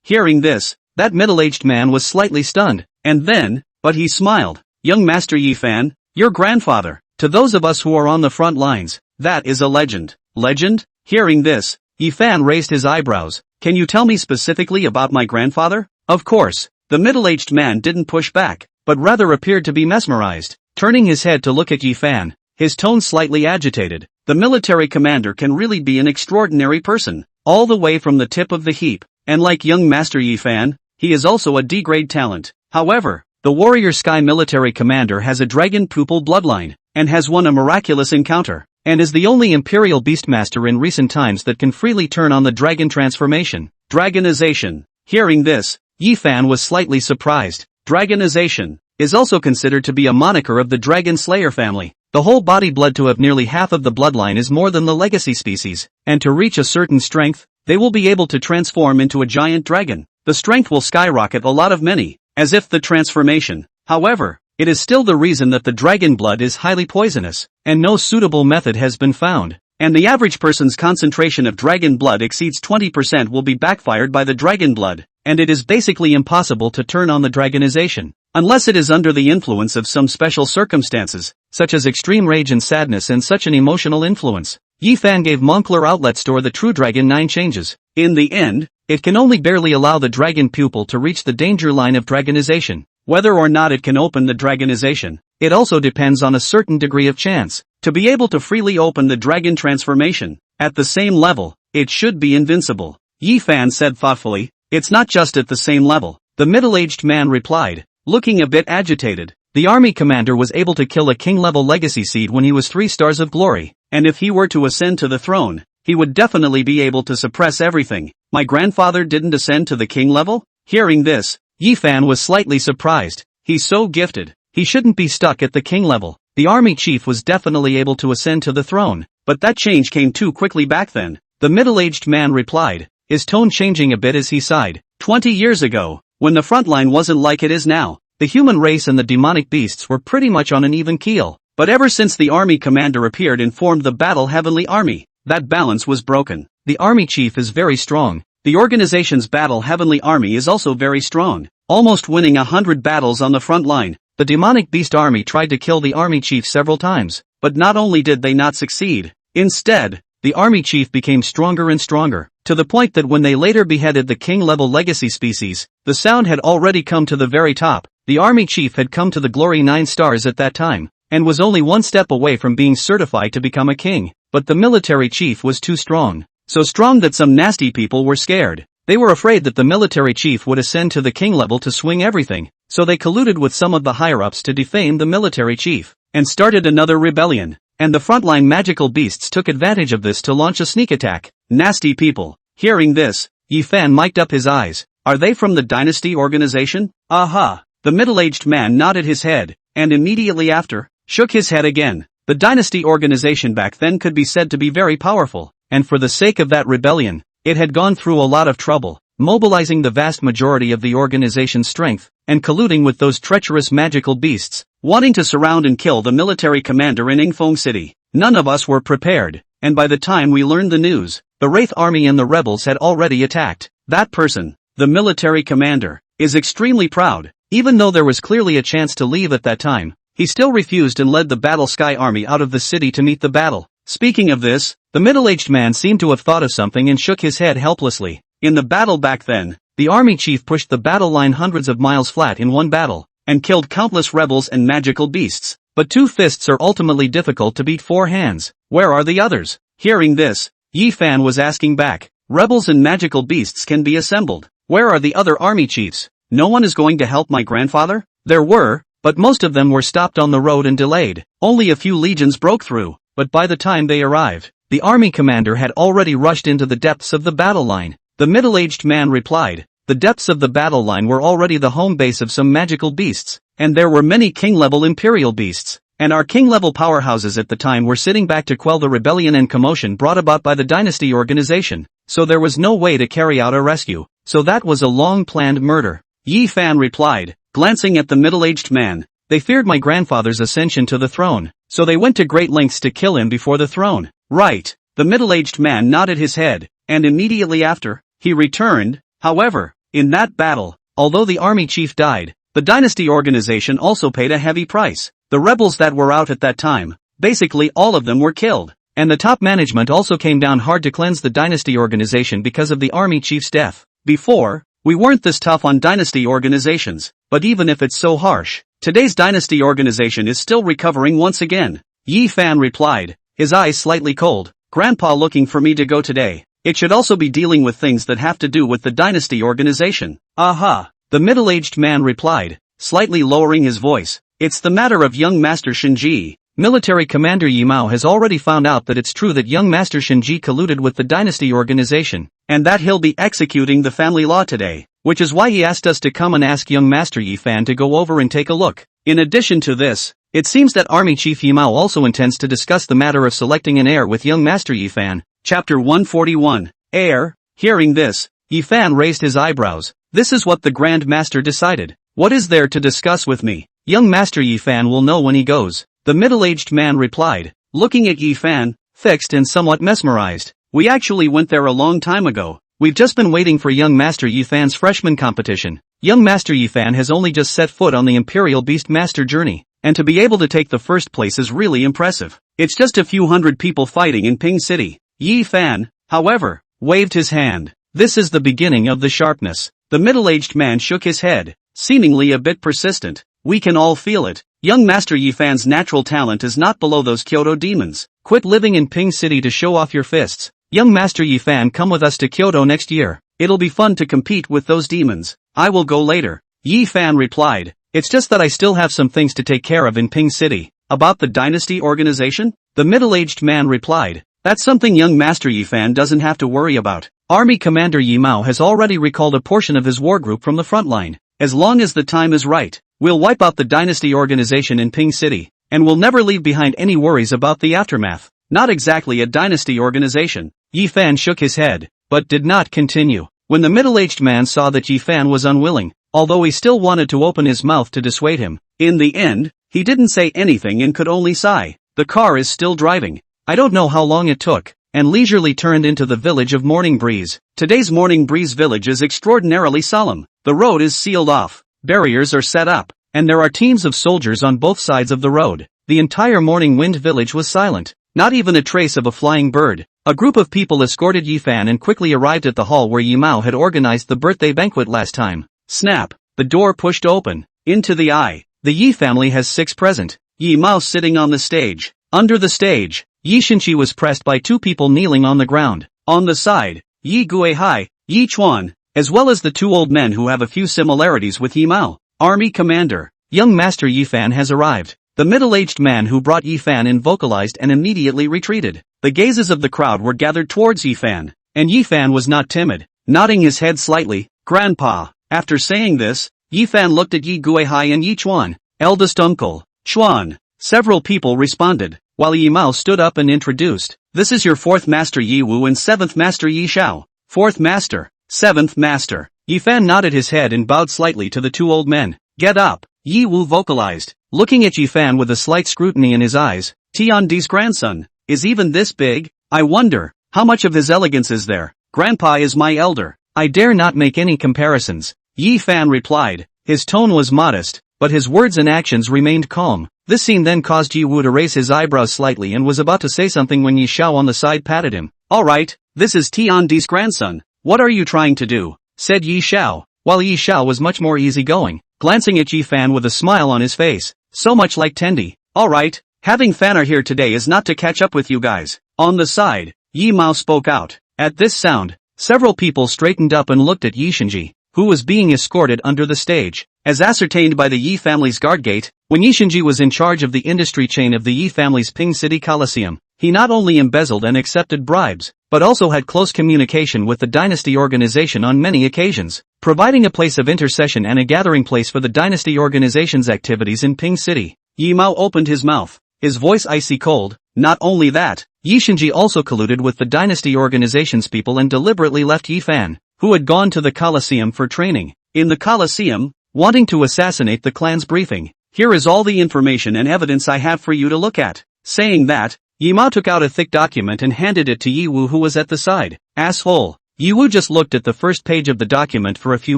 Hearing this, that middle-aged man was slightly stunned, and then, but he smiled. Young Master Yi Fan, your grandfather, to those of us who are on the front lines, that is a legend. Legend? Hearing this, Yi Fan raised his eyebrows. Can you tell me specifically about my grandfather? Of course, the middle-aged man didn't push back, but rather appeared to be mesmerized. Turning his head to look at Yi Fan, his tone slightly agitated. The military commander can really be an extraordinary person, all the way from the tip of the heap, and like young Master Yi Fan, he is also a D-grade talent. However, the warrior sky military commander has a dragon pupil bloodline, and has won a miraculous encounter, and is the only imperial beastmaster in recent times that can freely turn on the dragon transformation. Dragonization. Hearing this, Yi Fan was slightly surprised. Dragonization is also considered to be a moniker of the Dragon Slayer family. The whole body blood to have nearly half of the bloodline is more than the legacy species, and to reach a certain strength, they will be able to transform into a giant dragon. The strength will skyrocket a lot of many, as if the transformation. However, it is still the reason that the dragon blood is highly poisonous, and no suitable method has been found, and the average person's concentration of dragon blood exceeds 20% will be backfired by the dragon blood, and it is basically impossible to turn on the dragonization, unless it is under the influence of some special circumstances, such as extreme rage and sadness and such an emotional influence. Yi Fan gave Moncler Outlet Store the True Dragon 9 changes. In the end, it can only barely allow the dragon pupil to reach the danger line of dragonization. Whether or not it can open the dragonization, it also depends on a certain degree of chance. To be able to freely open the dragon transformation, at the same level, it should be invincible. Yi Fan said thoughtfully, it's not just at the same level. The middle-aged man replied, looking a bit agitated. The army commander was able to kill a king-level legacy seed when he was 3 stars of glory, and if he were to ascend to the throne, he would definitely be able to suppress everything. My grandfather didn't ascend to the king level? Hearing this, Yi Fan was slightly surprised. He's so gifted, he shouldn't be stuck at the king level. The army chief was definitely able to ascend to the throne, but that change came too quickly back then. The middle-aged man replied, his tone changing a bit as he sighed. 20 years ago, when the front line wasn't like it is now, the human race and the demonic beasts were pretty much on an even keel. But ever since the army commander appeared and formed the Battle Heavenly Army, that balance was broken. The army chief is very strong. The organization's Battle Heavenly Army is also very strong, almost winning 100 battles on the front line. The demonic beast army tried to kill the army chief several times, but not only did they not succeed, instead, the army chief became stronger and stronger, to the point that when they later beheaded the king-level legacy species, the sound had already come to the very top. The army chief had come to the glory 9 stars at that time, and was only one step away from being certified to become a king, but the military chief was too strong. So strong that some nasty people were scared. They were afraid that the military chief would ascend to the king level to swing everything, so they colluded with some of the higher-ups to defame the military chief, and started another rebellion, and the frontline magical beasts took advantage of this to launch a sneak attack. Nasty people. Hearing this, Yi Fan mic'd up his eyes. Are they from the dynasty organization? Aha. The middle-aged man nodded his head, and immediately after, shook his head again. The dynasty organization back then could be said to be very powerful, and for the sake of that rebellion, it had gone through a lot of trouble, mobilizing the vast majority of the organization's strength, and colluding with those treacherous magical beasts, wanting to surround and kill the military commander in Ingfeng City. None of us were prepared, and by the time we learned the news, the Wraith army and the rebels had already attacked. That person, the military commander, is extremely proud. Even though there was clearly a chance to leave at that time, he still refused and led the Battle Sky Army out of the city to meet the battle. Speaking of this, the middle-aged man seemed to have thought of something and shook his head helplessly. In the battle back then, the army chief pushed the battle line hundreds of miles flat in one battle, and killed countless rebels and magical beasts. But 2 fists are ultimately difficult to beat 4 hands. Where are the others? Hearing this, Yi Fan was asking back. Rebels and magical beasts can be assembled. Where are the other army chiefs? No one is going to help my grandfather? There were, but most of them were stopped on the road and delayed. Only a few legions broke through, but by the time they arrived, the army commander had already rushed into the depths of the battle line. The middle-aged man replied, the depths of the battle line were already the home base of some magical beasts, and there were many king-level imperial beasts, and our king-level powerhouses at the time were sitting back to quell the rebellion and commotion brought about by the dynasty organization, so there was no way to carry out a rescue, so that was a long-planned murder. Yi Fan replied, glancing at the middle-aged man, they feared my grandfather's ascension to the throne, so they went to great lengths to kill him before the throne. Right. The middle-aged man nodded his head, and immediately after, he returned. However, in that battle, although the army chief died, the dynasty organization also paid a heavy price. The rebels that were out at that time, basically all of them were killed. and the top management also came down hard to cleanse the dynasty organization because of the army chief's death. Before, we weren't this tough on dynasty organizations, but even if it's so harsh, today's dynasty organization is still recovering once again. Yi Fan replied, his eyes slightly cold. Grandpa looking for me to go today. It should also be dealing with things that have to do with the dynasty organization. Aha! The middle-aged man replied, slightly lowering his voice. It's the matter of young Master Shinji. Military Commander Yimao has already found out that it's true that young Master Shinji colluded with the dynasty organization, and that he'll be executing the family law today, which is why he asked us to come and ask young Master Yi Fan to go over and take a look. In addition to this, it seems that Army Chief Yimao also intends to discuss the matter of selecting an heir with young Master Yi Fan. Chapter 141. Heir. Hearing this, Yi Fan raised his eyebrows. This is what the Grand Master decided. What is there to discuss with me? Young Master Yi Fan will know when he goes. The middle-aged man replied, looking at Yi Fan, fixed and somewhat mesmerized. We actually went there a long time ago. We've just been waiting for young Master Yi Fan's freshman competition. Young Master Yi Fan has only just set foot on the Imperial Beast Master journey, and to be able to take the first place is really impressive. It's just a few hundred people fighting in Ping City. Yi Fan, however, waved his hand. This is the beginning of the sharpness. The middle-aged man shook his head, seemingly a bit persistent. We can all feel it. Young Master Yi Fan's natural talent is not below those Kyoto demons. Quit living in Ping City to show off your fists. Young Master Yi Fan, come with us to Kyoto next year. It'll be fun to compete with those demons. I will go later. Yi Fan replied, it's just that I still have some things to take care of in Ping City. About the dynasty organization? The middle-aged man replied, that's something young Master Yi Fan doesn't have to worry about. Army Commander Yi Mao has already recalled a portion of his war group from the front line. As long as the time is right, we'll wipe out the dynasty organization in Ping City, and we'll never leave behind any worries about the aftermath. Not exactly a dynasty organization. Yi Fan shook his head, but did not continue. When the middle-aged man saw that Yi Fan was unwilling, although he still wanted to open his mouth to dissuade him, in the end, he didn't say anything and could only sigh. The car is still driving. I don't know how long it took, and leisurely turned into the village of Morning Breeze. Today's Morning Breeze village is extraordinarily solemn. The road is sealed off, barriers are set up, and there are teams of soldiers on both sides of the road. The entire Morning Wind village was silent, not even a trace of a flying bird. A group of people escorted Yi Fan and quickly arrived at the hall where Yi Mao had organized the birthday banquet last time. Snap, the door pushed open. Into the eye. The Yi family has 6 present. Yi Mao sitting on the stage. Under the stage, Yi Shinchi was pressed by 2 people kneeling on the ground. On the side, Yi Guihai, Yi Chuan, as well as the 2 old men who have a few similarities with Yi Mao. Army Commander, young Master Yi Fan has arrived. The middle-aged man who brought Yi Fan in vocalized and immediately retreated. The gazes of the crowd were gathered towards Yi Fan, and Yi Fan was not timid, nodding his head slightly. Grandpa. After saying this, Yi Fan looked at Yi Guihai and Yi Chuan, eldest uncle. Chuan. Several people responded, while Yi Mao stood up and introduced, this is your 4th Master Yi Wu and 7th Master Yi Shao. 4th Master, 7th Master. Yi Fan nodded his head and bowed slightly to the 2 old men. Get up, Yi Wu vocalized, looking at Yi Fan with a slight scrutiny in his eyes. Tiandi's grandson, is even this big? I wonder, how much of his elegance is there? Grandpa is my elder. I dare not make any comparisons. Yi Fan replied. His tone was modest, but his words and actions remained calm. This scene then caused Yi Wu to raise his eyebrows slightly and was about to say something when Yi Shao on the side patted him. Alright, this is Tiandi's grandson. What are you trying to do? Said Yi Shao, while Yi Shao was much more easygoing, glancing at Yi Fan with a smile on his face. So much like Tendi. Alright, having Fanner here today is not to catch up with you guys. On the side, Yi Mao spoke out. At this sound, several people straightened up and looked at Yi Shinji, who was being escorted under the stage. As ascertained by the Yi family's guard gate, when Yi Shinji was in charge of the industry chain of the Yi family's Ping City Coliseum, he not only embezzled and accepted bribes, but also had close communication with the dynasty organization on many occasions, providing a place of intercession and a gathering place for the dynasty organization's activities in Ping City. Yi Mao opened his mouth, his voice icy cold. Not only that, Yi Shinji also colluded with the dynasty organization's people and deliberately left Yi Fan, who had gone to the Coliseum for training, in the Coliseum, wanting to assassinate the clan's briefing. Here is all the information and evidence I have for you to look at. Saying that, Yi Mao took out a thick document and handed it to Yi Wu, who was at the side. Asshole. Yi Wu just looked at the first page of the document for a few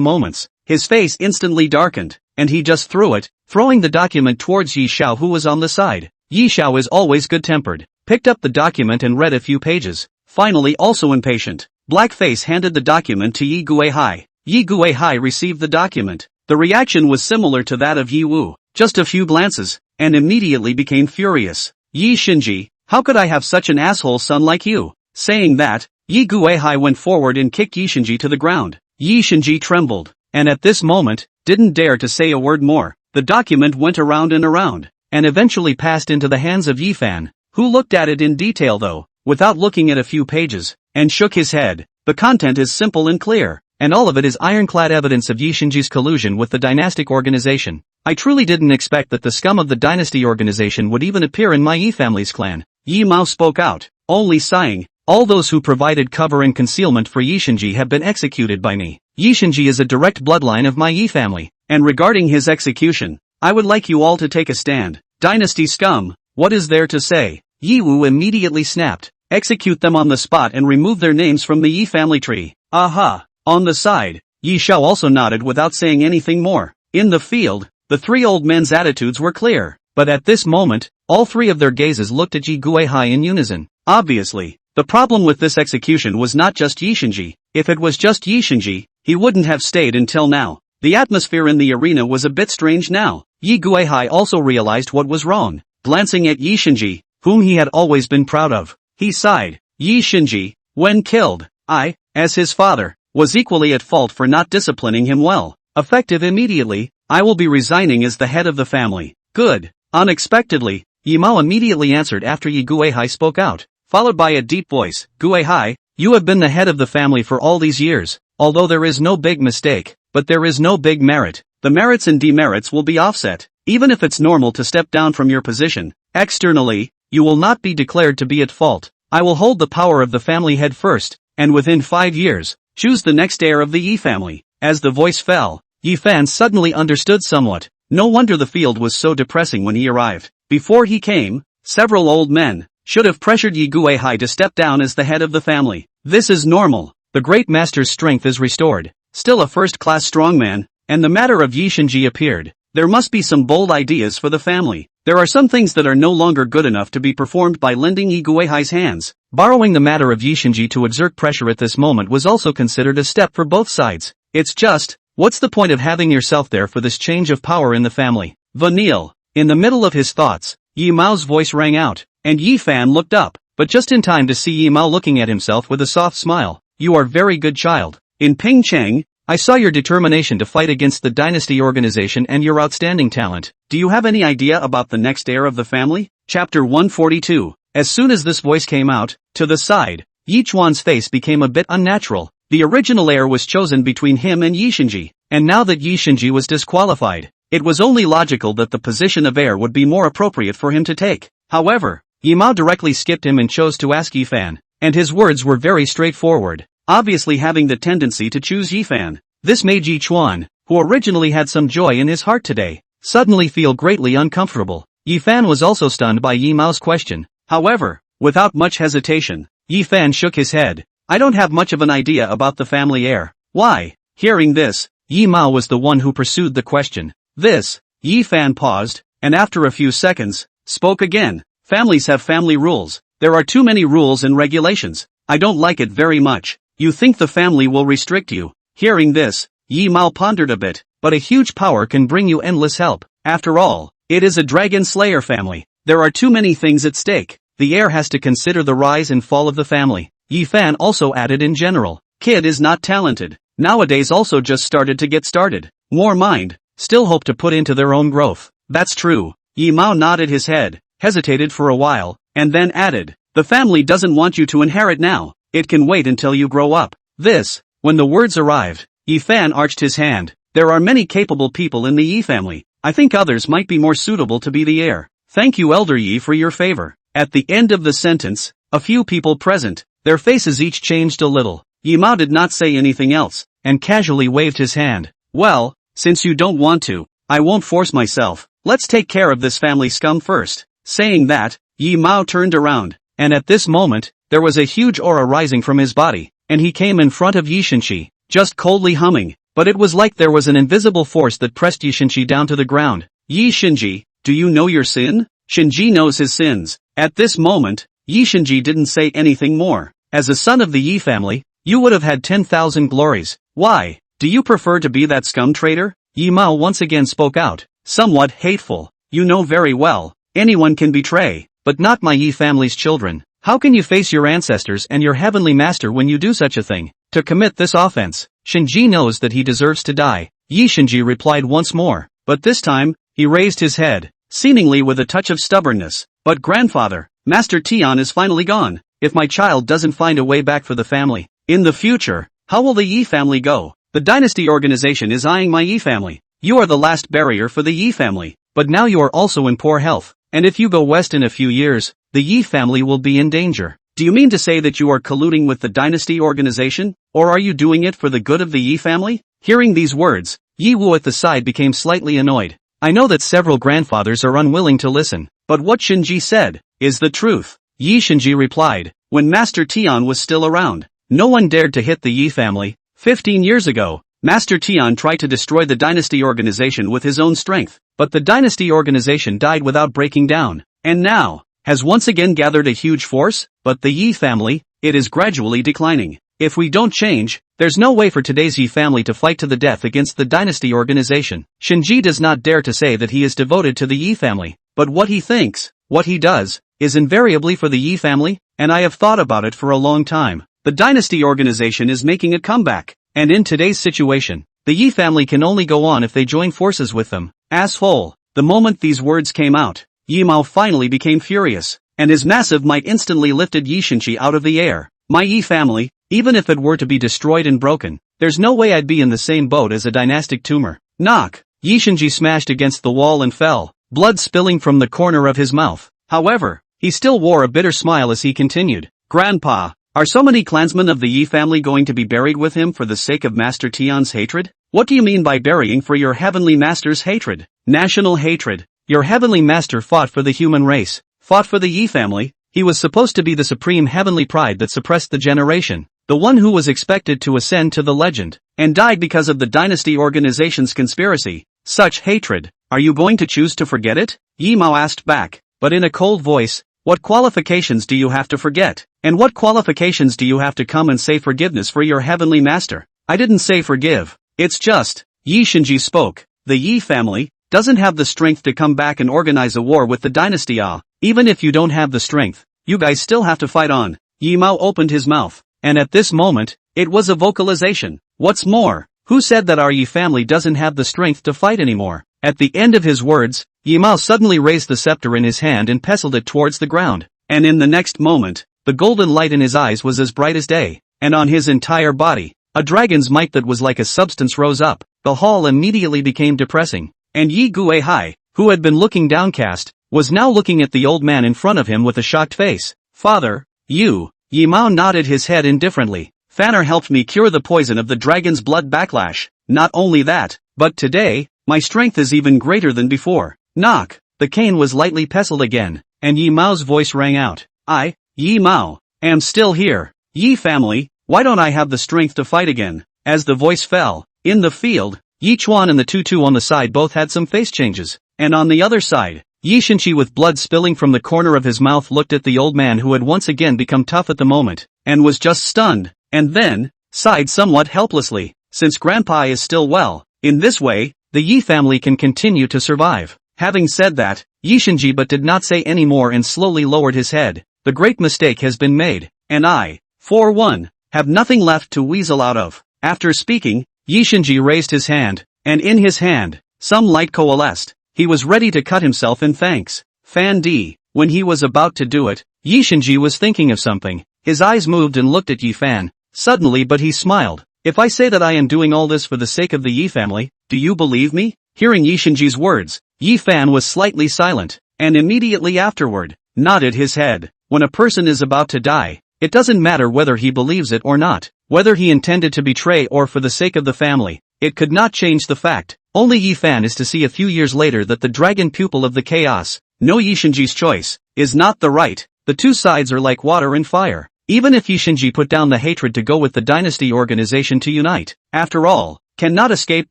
moments. His face instantly darkened, and he just threw it, throwing the document towards Yi Shao, who was on the side. Yi Xiao is always good-tempered, picked up the document and read a few pages, finally also impatient. Blackface handed the document to Yi Guihai. Yi Guihai received the document. The reaction was similar to that of Yi Wu, just a few glances, and immediately became furious. Yi Shinji, how could I have such an asshole son like you? Saying that, Yi Guihai went forward and kicked Yi Shinji to the ground. Yi Shinji trembled, and at this moment, didn't dare to say a word more. The document went around and around, and eventually passed into the hands of Yi Fan, who looked at it in detail though, without looking at a few pages, and shook his head. The content is simple and clear, and all of it is ironclad evidence of Yi Shinji's collusion with the dynastic organization. I truly didn't expect that the scum of the dynasty organization would even appear in my Yi family's clan. Yi Mao spoke out, only sighing. All those who provided cover and concealment for Yi Shinji have been executed by me. Yi Shinji is a direct bloodline of my Yi family, and regarding his execution, I would like you all to take a stand. Dynasty scum, what is there to say? Yi Wu immediately snapped. Execute them on the spot and remove their names from the Yi family tree. Aha! On the side, Yi Xiao also nodded without saying anything more. In the field, the three old men's attitudes were clear, but at this moment, all three of their gazes looked at Yi Guihai in unison. Obviously, the problem with this execution was not just Yi Shinji. If it was just Yi Shinji, he wouldn't have stayed until now. The atmosphere in the arena was a bit strange now. Yi Guihai also realized what was wrong. Glancing at Yi Shinji, whom he had always been proud of, he sighed. Yi Shinji, when killed, I, as his father, was equally at fault for not disciplining him well. Effective immediately, I will be resigning as the head of the family. Good. Unexpectedly, Yi Mao immediately answered after Yi Guihai spoke out, followed by a deep voice. Guihai, you have been the head of the family for all these years, although there is no big mistake, but there is no big merit. The merits and demerits will be offset. Even if it's normal to step down from your position, externally, you will not be declared to be at fault. I will hold the power of the family head first, and within 5 years, choose the next heir of the Yi family. As the voice fell, Yi Fan suddenly understood somewhat. No wonder the field was so depressing when he arrived. Before he came, several old men should have pressured Yi Guihai to step down as the head of the family. This is normal. The great master's strength is restored. Still a first-class strongman, and the matter of Yi Shinji appeared. There must be some bold ideas for the family. There are some things that are no longer good enough to be performed by lending Yi Guihai's hands. Borrowing the matter of Yi Shinji to exert pressure at this moment was also considered a step for both sides. It's just, what's the point of having yourself there for this change of power in the family? Vanille. In the middle of his thoughts, Yi Mao's voice rang out, and Yi Fan looked up, but just in time to see Yi Mao looking at himself with a soft smile. You are very good child. In Pingcheng, I saw your determination to fight against the dynasty organization and your outstanding talent. Do you have any idea about the next heir of the family? Chapter 142. As soon as this voice came out, to the side, Yi Chuan's face became a bit unnatural. The original heir was chosen between him and Yi Shinji, and now that Yi Shinji was disqualified, it was only logical that the position of heir would be more appropriate for him to take. However, Yi Mao directly skipped him and chose to ask Yi Fan, and his words were very straightforward, obviously having the tendency to choose Yi Fan. This made Yi Chuan, who originally had some joy in his heart today, suddenly feel greatly uncomfortable. Yi Fan was also stunned by Yi Mao's question. However, without much hesitation, Yi Fan shook his head. I don't have much of an idea about the family heir. Why? Hearing this, Yi Mao was the one who pursued the question. This, Yi Fan paused, and after a few seconds, spoke again. Families have family rules. There are too many rules and regulations. I don't like it very much. You think the family will restrict you? Hearing this, Yi Mao pondered a bit, but a huge power can bring you endless help. After all, it is a dragon slayer family. There are too many things at stake. The heir has to consider the rise and fall of the family. Yi Fan also added in general. Kid is not talented. Nowadays also just started to get started. More mind, still hope to put into their own growth. That's true. Yi Mao nodded his head, hesitated for a while, and then added, the family doesn't want you to inherit now. It can wait until you grow up. This, when the words arrived, Yi Fan arched his hand. There are many capable people in the Yi family. I think others might be more suitable to be the heir. Thank you Elder Yi for your favor. At the end of the sentence, a few people present, their faces each changed a little. Yi Mao did not say anything else, and casually waved his hand. Well, since you don't want to, I won't force myself. Let's take care of this family scum first. Saying that, Yi Mao turned around, and at this moment, there was a huge aura rising from his body, and he came in front of Yi Shinji, just coldly humming, but it was like there was an invisible force that pressed Yi Shinji down to the ground. Yi Shinji, do you know your sin? Shinji knows his sins. At this moment, Yi Shinji didn't say anything more. As a son of the Yi family, you would have had 10,000 glories. Why? Do you prefer to be that scum traitor? Yi Mao once again spoke out, somewhat hateful. You know very well, anyone can betray, but not my Yi family's children. How can you face your ancestors and your heavenly master when you do such a thing? To commit this offense, Shinji knows that he deserves to die. Yi Shinji replied once more, but this time, he raised his head, seemingly with a touch of stubbornness. But grandfather, Master Tian is finally gone. If my child doesn't find a way back for the family, in the future, how will the Yi family go? The dynasty organization is eyeing my Yi family. You are the last barrier for the Yi family, but now you are also in poor health, and if you go west in a few years, the Yi family will be in danger. Do you mean to say that you are colluding with the dynasty organization, or are you doing it for the good of the Yi family? Hearing these words, Yi Wu at the side became slightly annoyed. I know that several grandfathers are unwilling to listen, but what Shinji said is the truth. Yi Shinji replied, when Master Tian was still around, no one dared to hit the Yi family. 15 years ago, Master Tian tried to destroy the dynasty organization with his own strength, but the dynasty organization died without breaking down, and now, has once again gathered a huge force, but the Yi family, it is gradually declining. If we don't change, there's no way for today's Yi family to fight to the death against the dynasty organization. Shinji does not dare to say that he is devoted to the Yi family, but what he thinks, what he does, is invariably for the Yi family, and I have thought about it for a long time. The dynasty organization is making a comeback, and in today's situation, the Yi family can only go on if they join forces with them. Asshole. The moment these words came out, Yi Mao finally became furious, and his massive might instantly lifted Yi Shinji out of the air. My Yi family, even if it were to be destroyed and broken, there's no way I'd be in the same boat as a dynastic tumor. Knock! Yi Shinji smashed against the wall and fell, blood spilling from the corner of his mouth. However, he still wore a bitter smile as he continued. Grandpa, are so many clansmen of the Yi family going to be buried with him for the sake of Master Tian's hatred? What do you mean by burying for your heavenly master's hatred? National hatred. Your heavenly master fought for the human race, fought for the Yi family. He was supposed to be the supreme heavenly pride that suppressed the generation, the one who was expected to ascend to the legend, and died because of the dynasty organization's conspiracy. Such hatred, are you going to choose to forget it? Yi Mao asked back, but in a cold voice, what qualifications do you have to forget? And what qualifications do you have to come and say forgiveness for your heavenly master? I didn't say forgive, it's just, Yi Shinji spoke, the Yi family doesn't have the strength to come back and organize a war with the dynasty. Even if you don't have the strength, you guys still have to fight on. Yi Mao opened his mouth, and at this moment, it was a vocalization. What's more, who said that our Yi family doesn't have the strength to fight anymore? At the end of his words, Yi Mao suddenly raised the scepter in his hand and pestled it towards the ground, and in the next moment, the golden light in his eyes was as bright as day, and on his entire body, a dragon's might that was like a substance rose up. The hall immediately became depressing, and Yi Guihai, who had been looking downcast, was now looking at the old man in front of him with a shocked face. Father, you. Yi Mao nodded his head indifferently. Fanner helped me cure the poison of the dragon's blood backlash. Not only that, but today, my strength is even greater than before. Knock. The cane was lightly pestled again, and Yi Mao's voice rang out. I, Yi Mao, am still here. Yi family, why don't I have the strength to fight again? As the voice fell, in the field, Yi Chuan and the Tutu on the side both had some face changes, and on the other side, Yi Shinji with blood spilling from the corner of his mouth looked at the old man who had once again become tough at the moment, and was just stunned, and then, sighed somewhat helplessly. Since Grandpa is still well, in this way, the Yi family can continue to survive. Having said that, Yi Shinji but did not say any more and slowly lowered his head. The great mistake has been made, and I, for one, have nothing left to weasel out of. After speaking, Yi Shinji raised his hand, and in his hand, some light coalesced. He was ready to cut himself in thanks. Fan Di. When he was about to do it, Yi Shinji was thinking of something. His eyes moved and looked at Yi Fan. Suddenly but he smiled. If I say that I am doing all this for the sake of the Yi family, do you believe me? Hearing Yi Shinji's words, Yi Fan was slightly silent, and immediately afterward, nodded his head. When a person is about to die, it doesn't matter whether he believes it or not, whether he intended to betray or for the sake of the family, it could not change the fact. Only Yi Fan is to see a few years later that the dragon pupil of the chaos, no Yi Shinji's choice, is not the right. The two sides are like water and fire. Even if Yi Shinji put down the hatred to go with the dynasty organization to unite, after all, cannot escape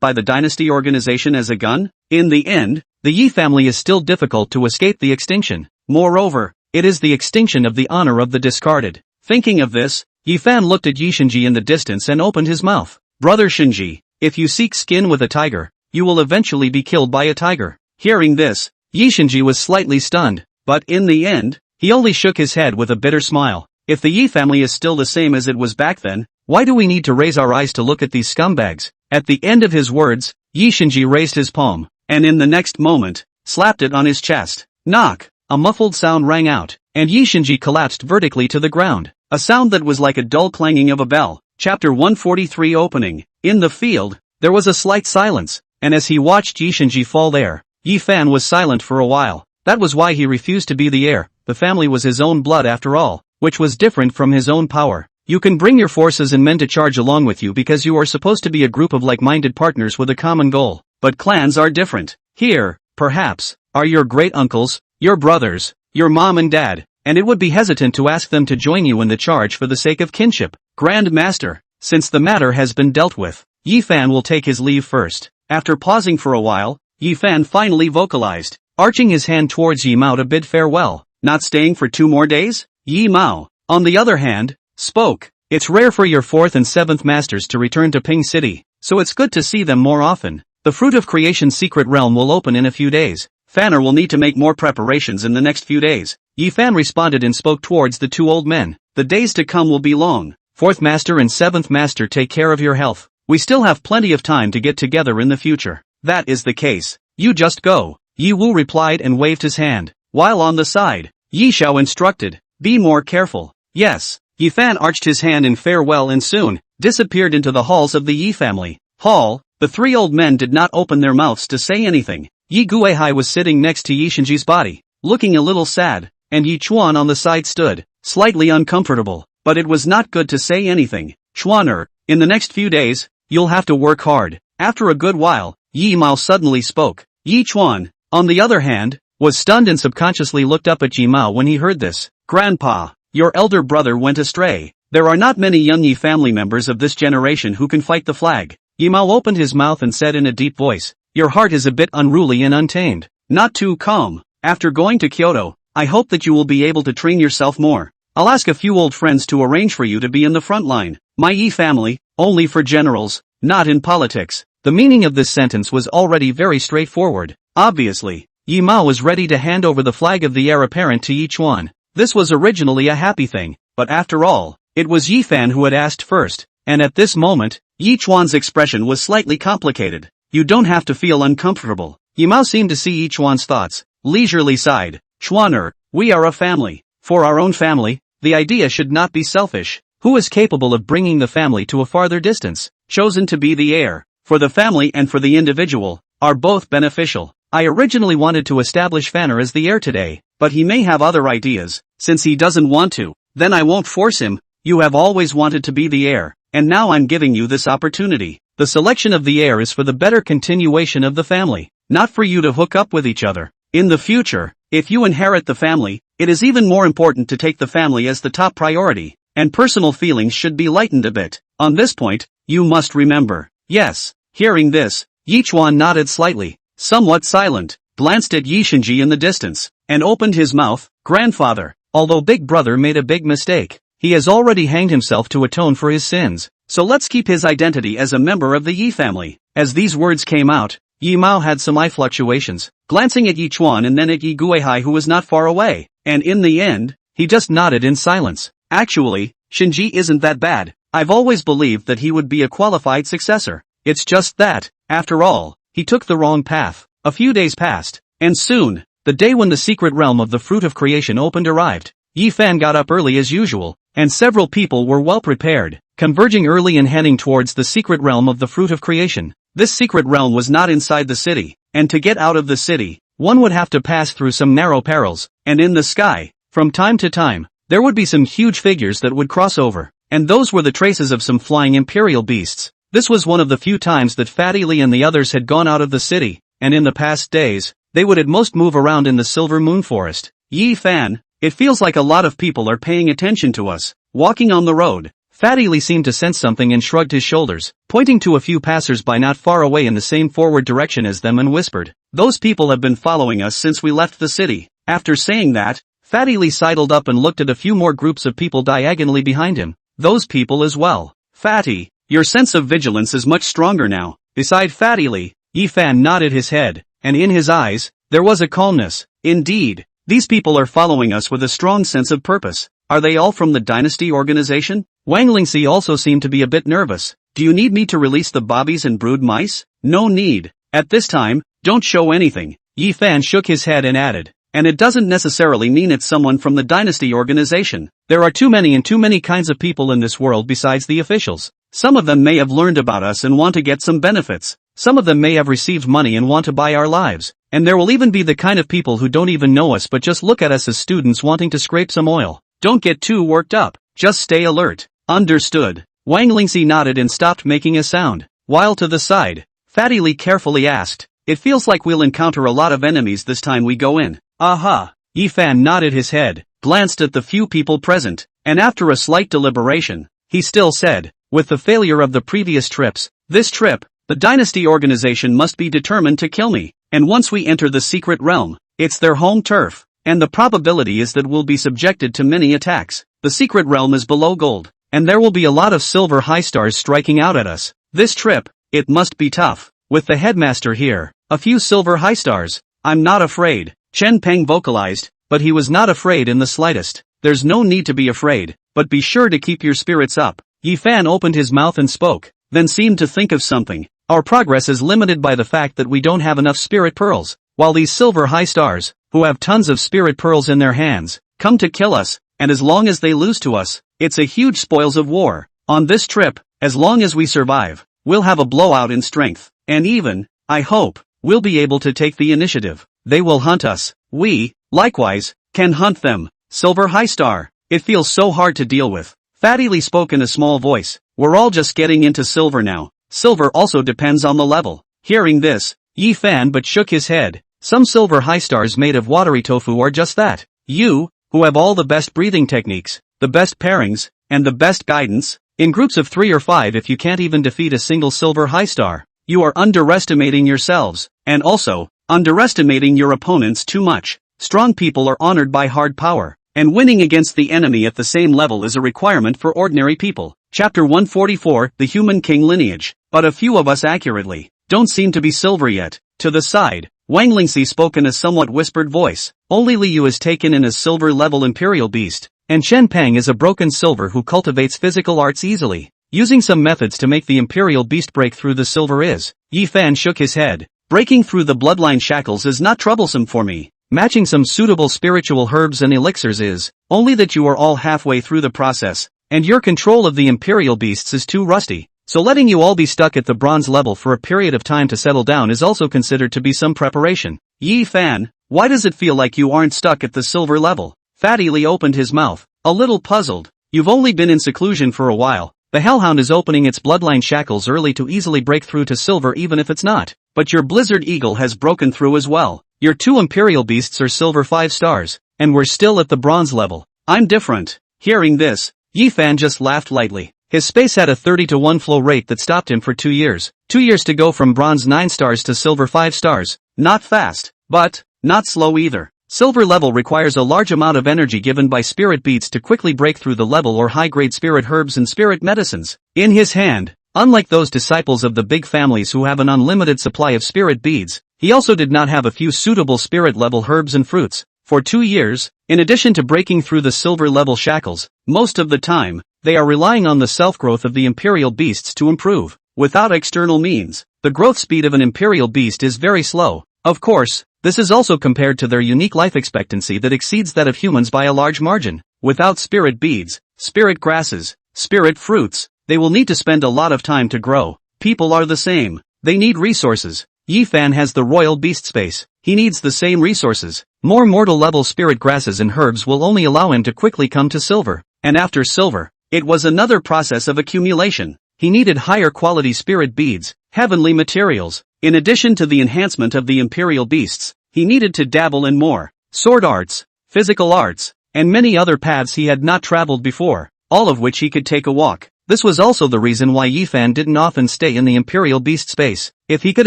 by the dynasty organization as a gun, in the end, the Yi family is still difficult to escape the extinction. Moreover, it is the extinction of the honor of the discarded. Thinking of this, Yi Fan looked at Yi Shinji in the distance and opened his mouth. Brother Shinji, if you seek skin with a tiger, you will eventually be killed by a tiger. Hearing this, Yi Shinji was slightly stunned, but in the end, he only shook his head with a bitter smile. If the Yi family is still the same as it was back then, why do we need to raise our eyes to look at these scumbags? At the end of his words, Yi Shinji raised his palm, and in the next moment, slapped it on his chest. Knock! A muffled sound rang out, and Yi Shinji collapsed vertically to the ground. A sound that was like a dull clanging of a bell. Chapter 143 Opening. In the field, there was a slight silence, and as he watched Yi Shinji fall there, Yi Fan was silent for a while. That was why he refused to be the heir. The family was his own blood after all, which was different from his own power. You can bring your forces and men to charge along with you because you are supposed to be a group of like-minded partners with a common goal. But clans are different. Here, perhaps, are your great-uncles, your brothers, your mom and dad, and it would be hesitant to ask them to join you in the charge for the sake of kinship. Grand Master, since the matter has been dealt with, Yi Fan will take his leave first. After pausing for a while, Yi Fan finally vocalized, arching his hand towards Yi Mao to bid farewell. Not staying for 2 more days? Yi Mao, on the other hand, spoke. It's rare for your 4th and 7th masters to return to Ping City, so it's good to see them more often. The Fruit of Creation's secret realm will open in a few days. Fanner will need to make more preparations in the next few days. Yi Fan responded and spoke towards the 2 old men. The days to come will be long. 4th master and 7th master, take care of your health. We still have plenty of time to get together in the future. That is the case. You just go. Yi Wu replied and waved his hand, while on the side, Yi Xiao instructed, be more careful. Yes. Yi Fan arched his hand in farewell and soon disappeared into the halls of the Yi family. Hall, the 3 old men did not open their mouths to say anything. Yi Guihai was sitting next to Yi Shinji's body, looking a little sad, and Yi Chuan on the side stood, slightly uncomfortable, but it was not good to say anything. Chuaner, in the next few days, you'll have to work hard. After a good while, Yi Mao suddenly spoke. Yi Chuan, on the other hand, was stunned and subconsciously looked up at Yi Mao when he heard this. Grandpa, your elder brother went astray. There are not many young Yi family members of this generation who can fight the flag. Yi Mao opened his mouth and said in a deep voice, your heart is a bit unruly and untamed. Not too calm. After going to Kyoto, I hope that you will be able to train yourself more. I'll ask a few old friends to arrange for you to be in the front line. My Yi family, only for generals, not in politics. The meaning of this sentence was already very straightforward. Obviously, Yi Mao was ready to hand over the flag of the heir apparent to Yi Chuan. This was originally a happy thing, but after all, it was Yi Fan who had asked first, and at this moment, Yi Chuan's expression was slightly complicated. You don't have to feel uncomfortable. Yi Mao seemed to see Yi Chuan's thoughts, leisurely sighed. Chuaner, we are a family. For our own family, the idea should not be selfish. Who is capable of bringing the family to a farther distance? Chosen to be the heir, for the family and for the individual, are both beneficial. I originally wanted to establish Fanner as the heir today, but he may have other ideas. Since he doesn't want to, then I won't force him. You have always wanted to be the heir, and now I'm giving you this opportunity. The selection of the heir is for the better continuation of the family, not for you to hook up with each other. In the future, if you inherit the family, it is even more important to take the family as the top priority, and personal feelings should be lightened a bit. On this point, you must remember. Yes. Hearing this, Yi Chuan nodded slightly, somewhat silent, glanced at Yi Shinji in the distance, and opened his mouth. Grandfather, although Big Brother made a big mistake, he has already hanged himself to atone for his sins, so let's keep his identity as a member of the Yi family. As these words came out, Yi Mao had some eye fluctuations, glancing at Yi Chuan and then at Yi Guihai who was not far away, and in the end, he just nodded in silence. Actually, Shinji isn't that bad. I've always believed that he would be a qualified successor. It's just that, after all, he took the wrong path. A few days passed, and soon, the day when the secret realm of the Fruit of Creation opened arrived. Yi Fan got up early as usual, and several people were well prepared, converging early and heading towards the secret realm of the Fruit of Creation. This secret realm was not inside the city, and to get out of the city, one would have to pass through some narrow perils, and in the sky, from time to time, there would be some huge figures that would cross over, and those were the traces of some flying imperial beasts. This was one of the few times that Fatty Lee and the others had gone out of the city, and in the past days, they would at most move around in the Silver Moon Forest. Yi Fan, it feels like a lot of people are paying attention to us. Walking on the road, Fatty Lee seemed to sense something and shrugged his shoulders, pointing to a few passers-by not far away in the same forward direction as them and whispered, "Those people have been following us since we left the city." After saying that, Fatty Lee sidled up and looked at a few more groups of people diagonally behind him. Those people as well. "Fatty, your sense of vigilance is much stronger now." Beside Fatty Lee, Yi Fan nodded his head, and in his eyes, there was a calmness. "Indeed, these people are following us with a strong sense of purpose. Are they all from the dynasty organization?" Wang Lingxi also seemed to be a bit nervous. "Do you need me to release the bobbies and brood mice?" "No need. At this time, don't show anything." Yi Fan shook his head and added, "And it doesn't necessarily mean it's someone from the dynasty organization. There are too many kinds of people in this world besides the officials. Some of them may have learned about us and want to get some benefits. Some of them may have received money and want to buy our lives. And there will even be the kind of people who don't even know us but just look at us as students wanting to scrape some oil. Don't get too worked up. Just stay alert." "Understood." Wang Lingxi nodded and stopped making a sound. While to the side, Fatty Lee carefully asked, "It feels like we'll encounter a lot of enemies this time we go in." "Aha." Yi Fan nodded his head, glanced at the few people present, and after a slight deliberation, he still said, "With the failure of the previous trips, this trip, the dynasty organization must be determined to kill me. And once we enter the secret realm, it's their home turf. And the probability is that we'll be subjected to many attacks. The secret realm is below gold, and there will be a lot of silver high stars striking out at us. This trip, it must be tough. With the headmaster here, a few silver high stars. I'm not afraid," Chen Peng vocalized, but he was not afraid in the slightest. "There's no need to be afraid, but be sure to keep your spirits up." Yi Fan opened his mouth and spoke, then seemed to think of something. "Our progress is limited by the fact that we don't have enough spirit pearls. While these silver high stars, who have tons of spirit pearls in their hands, come to kill us, and as long as they lose to us, it's a huge spoils of war. On this trip, as long as we survive, we'll have a blowout in strength, and even, I hope, we'll be able to take the initiative. They will hunt us. We, likewise, can hunt them." Silver high star. "It feels so hard to deal with." Fatty Lee spoke in a small voice. "We're all just getting into silver now. Silver also depends on the level." Hearing this, Yi Fan but shook his head. "Some silver high stars made of watery tofu are just that. You, who have all the best breathing techniques, the best pairings, and the best guidance, in groups of 3 or 5 if you can't even defeat a single silver high star, you are underestimating yourselves, and also, underestimating your opponents too much. Strong people are honored by hard power, and winning against the enemy at the same level is a requirement for ordinary people." Chapter 144, The Human King Lineage. "But a few of us accurately don't seem to be silver yet." To the side, Wang Lingxi spoke in a somewhat whispered voice. "Only Liu is taken in as silver-level imperial beast, and Chen Peng is a broken silver who cultivates physical arts easily. Using some methods to make the imperial beast break through the silver is." Yi Fan shook his head. "Breaking through the bloodline shackles is not troublesome for me. Matching some suitable spiritual herbs and elixirs is, only that you are all halfway through the process, and your control of the imperial beasts is too rusty. So letting you all be stuck at the bronze level for a period of time to settle down is also considered to be some preparation." "Yi Fan, why does it feel like you aren't stuck at the silver level?" Fatty Lee opened his mouth, a little puzzled. "You've only been in seclusion for a while. The Hellhound is opening its bloodline shackles early to easily break through to silver even if it's not. But your Blizzard Eagle has broken through as well. Your 2 imperial beasts are silver 5 stars, and we're still at the bronze level. I'm different." Hearing this, Yi Fan just laughed lightly. His space had a 30-to-1 flow rate that stopped him for 2 years. 2 years to go from bronze 9 stars to silver 5 stars. Not fast, but not slow either. Silver level requires a large amount of energy given by spirit beads to quickly break through the level or high-grade spirit herbs and spirit medicines. In his hand, unlike those disciples of the big families who have an unlimited supply of spirit beads, he also did not have a few suitable spirit level herbs and fruits. For 2 years, in addition to breaking through the silver level shackles, most of the time, they are relying on the self-growth of the imperial beasts to improve. Without external means, the growth speed of an imperial beast is very slow. Of course, this is also compared to their unique life expectancy that exceeds that of humans by a large margin. Without spirit beads, spirit grasses, spirit fruits, they will need to spend a lot of time to grow. People are the same. They need resources. Yi Fan has the royal beast space. He needs the same resources. More mortal level spirit grasses and herbs will only allow him to quickly come to silver. And after silver, it was another process of accumulation. He needed higher quality spirit beads, heavenly materials. In addition to the enhancement of the imperial beasts, he needed to dabble in more sword arts, physical arts, and many other paths he had not traveled before. all of which he could take a walk. This was also the reason why Yifan didn't often stay in the Imperial Beast space. If he could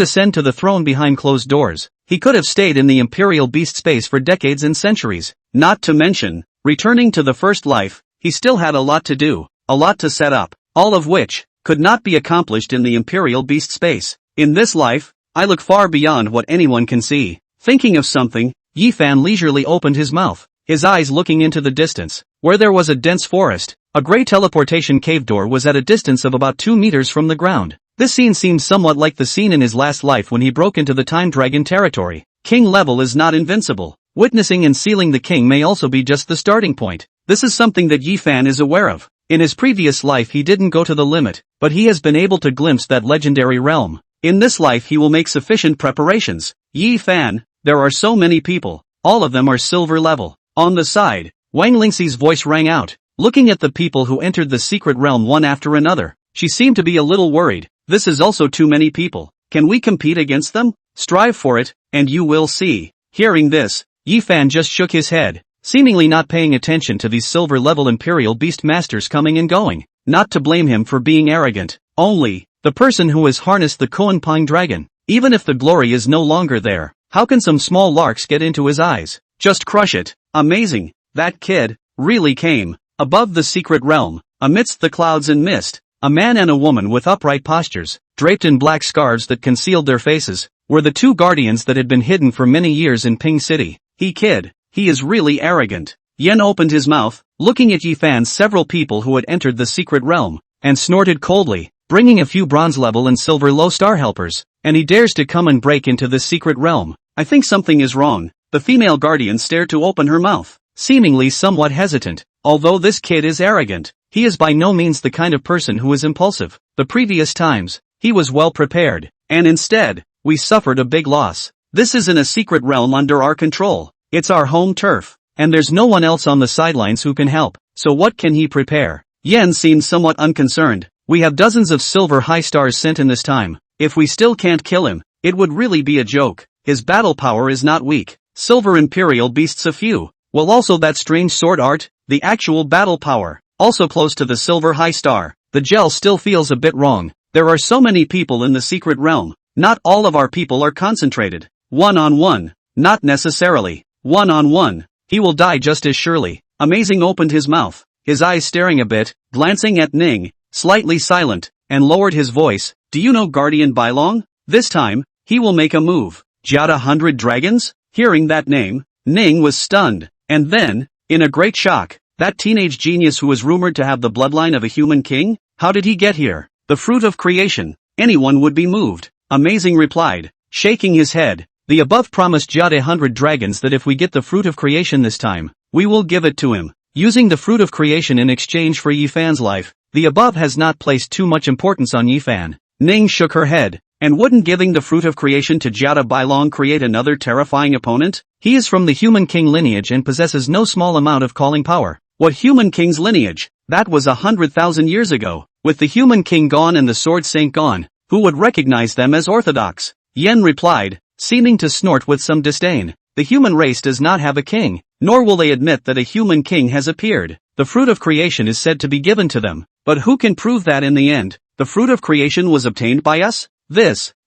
ascend to the throne behind closed doors, he could have stayed in the Imperial Beast space for decades and centuries. Not to mention, returning to the first life, he still had a lot to do, a lot to set up, all of which could not be accomplished in the Imperial Beast space. In this life, I look far beyond what anyone can see. Thinking of something, Yifan leisurely opened his mouth, his eyes looking into the distance, where there was a dense forest. A grey teleportation cave door was at a distance of about 2 meters from the ground. This scene seemed somewhat like the scene in his last life when he broke into the Time Dragon territory. King level is not invincible. Witnessing and sealing the king may also be just the starting point. This is something that Yifan is aware of. In his previous life he didn't go to the limit, but he has been able to glimpse that legendary realm. In this life he will make sufficient preparations. Yifan, there are so many people. All of them are silver level. On the side, Wang Lingxi's voice rang out. Looking at the people who entered the secret realm one after another, she seemed to be a little worried. This is also too many people. Can we compete against them? Strive for it, and you will see. Hearing this, Yifan just shook his head, seemingly not paying attention to these silver-level Imperial Beast Masters coming and going. Not to blame him for being arrogant, only the person who has harnessed the Kuan-Ping dragon. Even if the glory is no longer there, how can some small larks get into his eyes? Just crush it. Amazing. That kid really came. Above the secret realm, amidst the clouds and mist, a man and a woman with upright postures, draped in black scarves that concealed their faces, were the two guardians that had been hidden for many years in Ping City. He is really arrogant. Yen opened his mouth, looking at Yifan's several people who had entered the secret realm, and snorted coldly, bringing a few bronze level and silver low star helpers, and he dares to come and break into this secret realm. I think something is wrong. The female guardian stared to open her mouth, seemingly somewhat hesitant. Although this kid is arrogant, he is by no means the kind of person who is impulsive. The previous times, he was well prepared, and instead, we suffered a big loss. This isn't a secret realm under our control. It's our home turf, and there's no one else on the sidelines who can help. So what can he prepare? Yen seemed somewhat unconcerned. We have dozens of silver high stars sent in this time. If we still can't kill him, it would really be a joke. His battle power is not weak. Silver Imperial beasts a few. Well, also that strange sword art, the actual battle power, also close to the silver high star. The gel still feels a bit wrong. There are so many people in the secret realm. Not all of our people are concentrated. One-on-one. Not necessarily. One-on-one. He will die just as surely. Amazing opened his mouth, his eyes staring a bit, glancing at Ning, slightly silent, and lowered his voice. Do you know Guardian Bailong? This time, he will make a move. Jada 100 Dragons? Hearing that name, Ning was stunned. And then, in a great shock, that teenage genius who was rumored to have the bloodline of a human king? How did he get here? The fruit of creation. Anyone would be moved. Amazing replied, shaking his head. The above promised Jade 100 dragons that if we get the fruit of creation this time, we will give it to him. Using the fruit of creation in exchange for Yifan's life, the above has not placed too much importance on Yifan. Ning shook her head. And wouldn't giving the fruit of creation to Jada Bailong create another terrifying opponent? He is from the human king lineage and possesses no small amount of calling power. What human king's lineage? That was 100,000 years ago. With the human king gone and the sword saint gone, who would recognize them as orthodox? Yen replied, seeming to snort with some disdain. The human race does not have a king, nor will they admit that a human king has appeared. The fruit of creation is said to be given to them, but who can prove that in the end? The fruit of creation was obtained by us?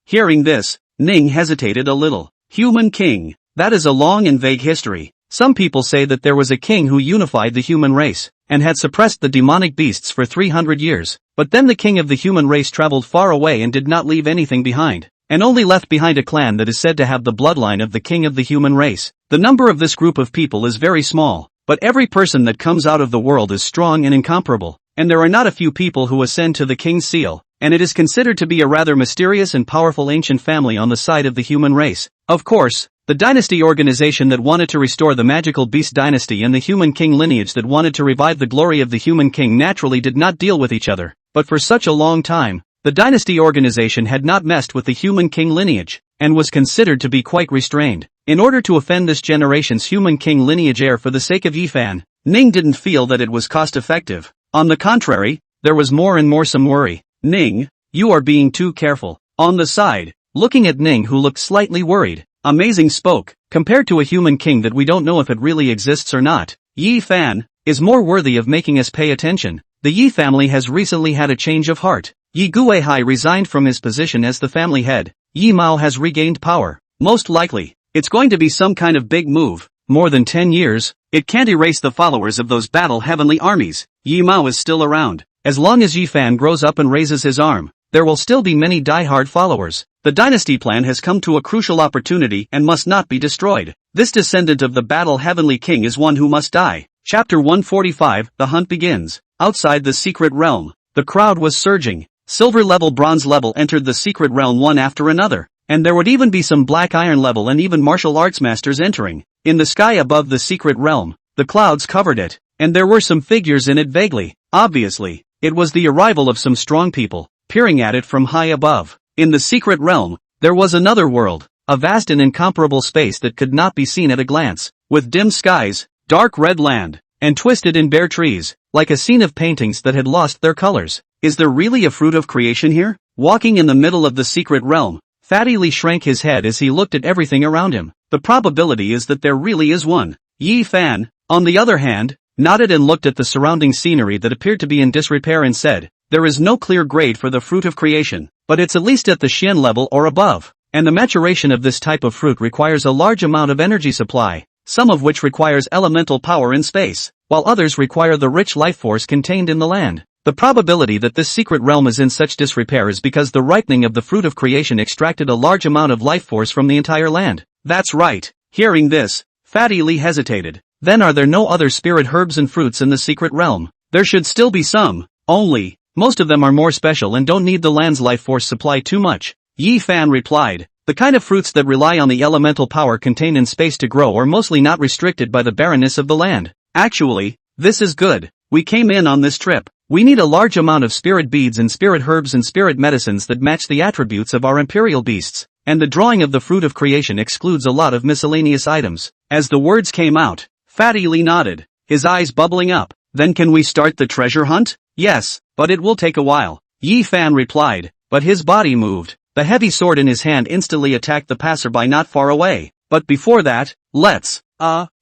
Hearing this, Ning hesitated a little. Human king. That is a long and vague history. Some people say that there was a king who unified the human race, and had suppressed the demonic beasts for 300 years. But then the king of the human race traveled far away and did not leave anything behind, and only left behind a clan that is said to have the bloodline of the king of the human race. The number of this group of people is very small, but every person that comes out of the world is strong and incomparable, and there are not a few people who ascend to the king's seal. And it is considered to be a rather mysterious and powerful ancient family on the side of the human race. Of course, the dynasty organization that wanted to restore the magical beast dynasty and the human king lineage that wanted to revive the glory of the human king naturally did not deal with each other. But for such a long time, the dynasty organization had not messed with the human king lineage, and was considered to be quite restrained. In order to offend this generation's human king lineage heir for the sake of Yifan, Ning didn't feel that it was cost-effective. On the contrary, there was more and more some worry. Ning, you are being too careful. On the side, looking at Ning who looked slightly worried, Amazing spoke, compared to a human king that we don't know if it really exists or not, Yifan is more worthy of making us pay attention. The Yi family has recently had a change of heart. Yi Guihai resigned from his position as the family head. Yi Mao has regained power. Most likely, it's going to be some kind of big move. More than 10 years, it can't erase the followers of those battle heavenly armies. Yi Mao is still around. As long as Yi Fan grows up and raises his arm, there will still be many die-hard followers. The dynasty plan has come to a crucial opportunity and must not be destroyed. This descendant of the battle heavenly king is one who must die. Chapter 145, The hunt begins. Outside the secret realm, the crowd was surging. Silver level, bronze level entered the secret realm one after another, and there would even be some black iron level and even martial arts masters entering. In the sky above the secret realm, the clouds covered it, and there were some figures in it vaguely. Obviously, it was the arrival of some strong people, peering at it from high above. In the secret realm, there was another world, a vast and incomparable space that could not be seen at a glance, with dim skies, dark red land, and twisted and bare trees, like a scene of paintings that had lost their colors. Is there really a fruit of creation here? Walking in the middle of the secret realm, Fatty Lee shrank his head as he looked at everything around him. The probability is that there really is one. Yi Fan, on the other hand, nodded and looked at the surrounding scenery that appeared to be in disrepair and said, there is no clear grade for the fruit of creation, but it's at least at the Xian level or above, and the maturation of this type of fruit requires a large amount of energy supply, some of which requires elemental power in space, while others require the rich life force contained in the land. The probability that this secret realm is in such disrepair is because the ripening of the fruit of creation extracted a large amount of life force from the entire land. That's right. Hearing this, Fatty Lee hesitated. Then are there no other spirit herbs and fruits in the secret realm? There should still be some, only, most of them are more special and don't need the land's life force supply too much. Yi Fan replied, the kind of fruits that rely on the elemental power contained in space to grow are mostly not restricted by the barrenness of the land. Actually, this is good. We came in on this trip. We need a large amount of spirit beads and spirit herbs and spirit medicines that match the attributes of our imperial beasts, and the drawing of the fruit of creation excludes a lot of miscellaneous items. As the words came out, Fatty Lee nodded, his eyes bubbling up. Then can we start the treasure hunt? Yes, but it will take a while. Yi Fan replied, but his body moved. The heavy sword in his hand instantly attacked the passerby not far away. But before that, let's,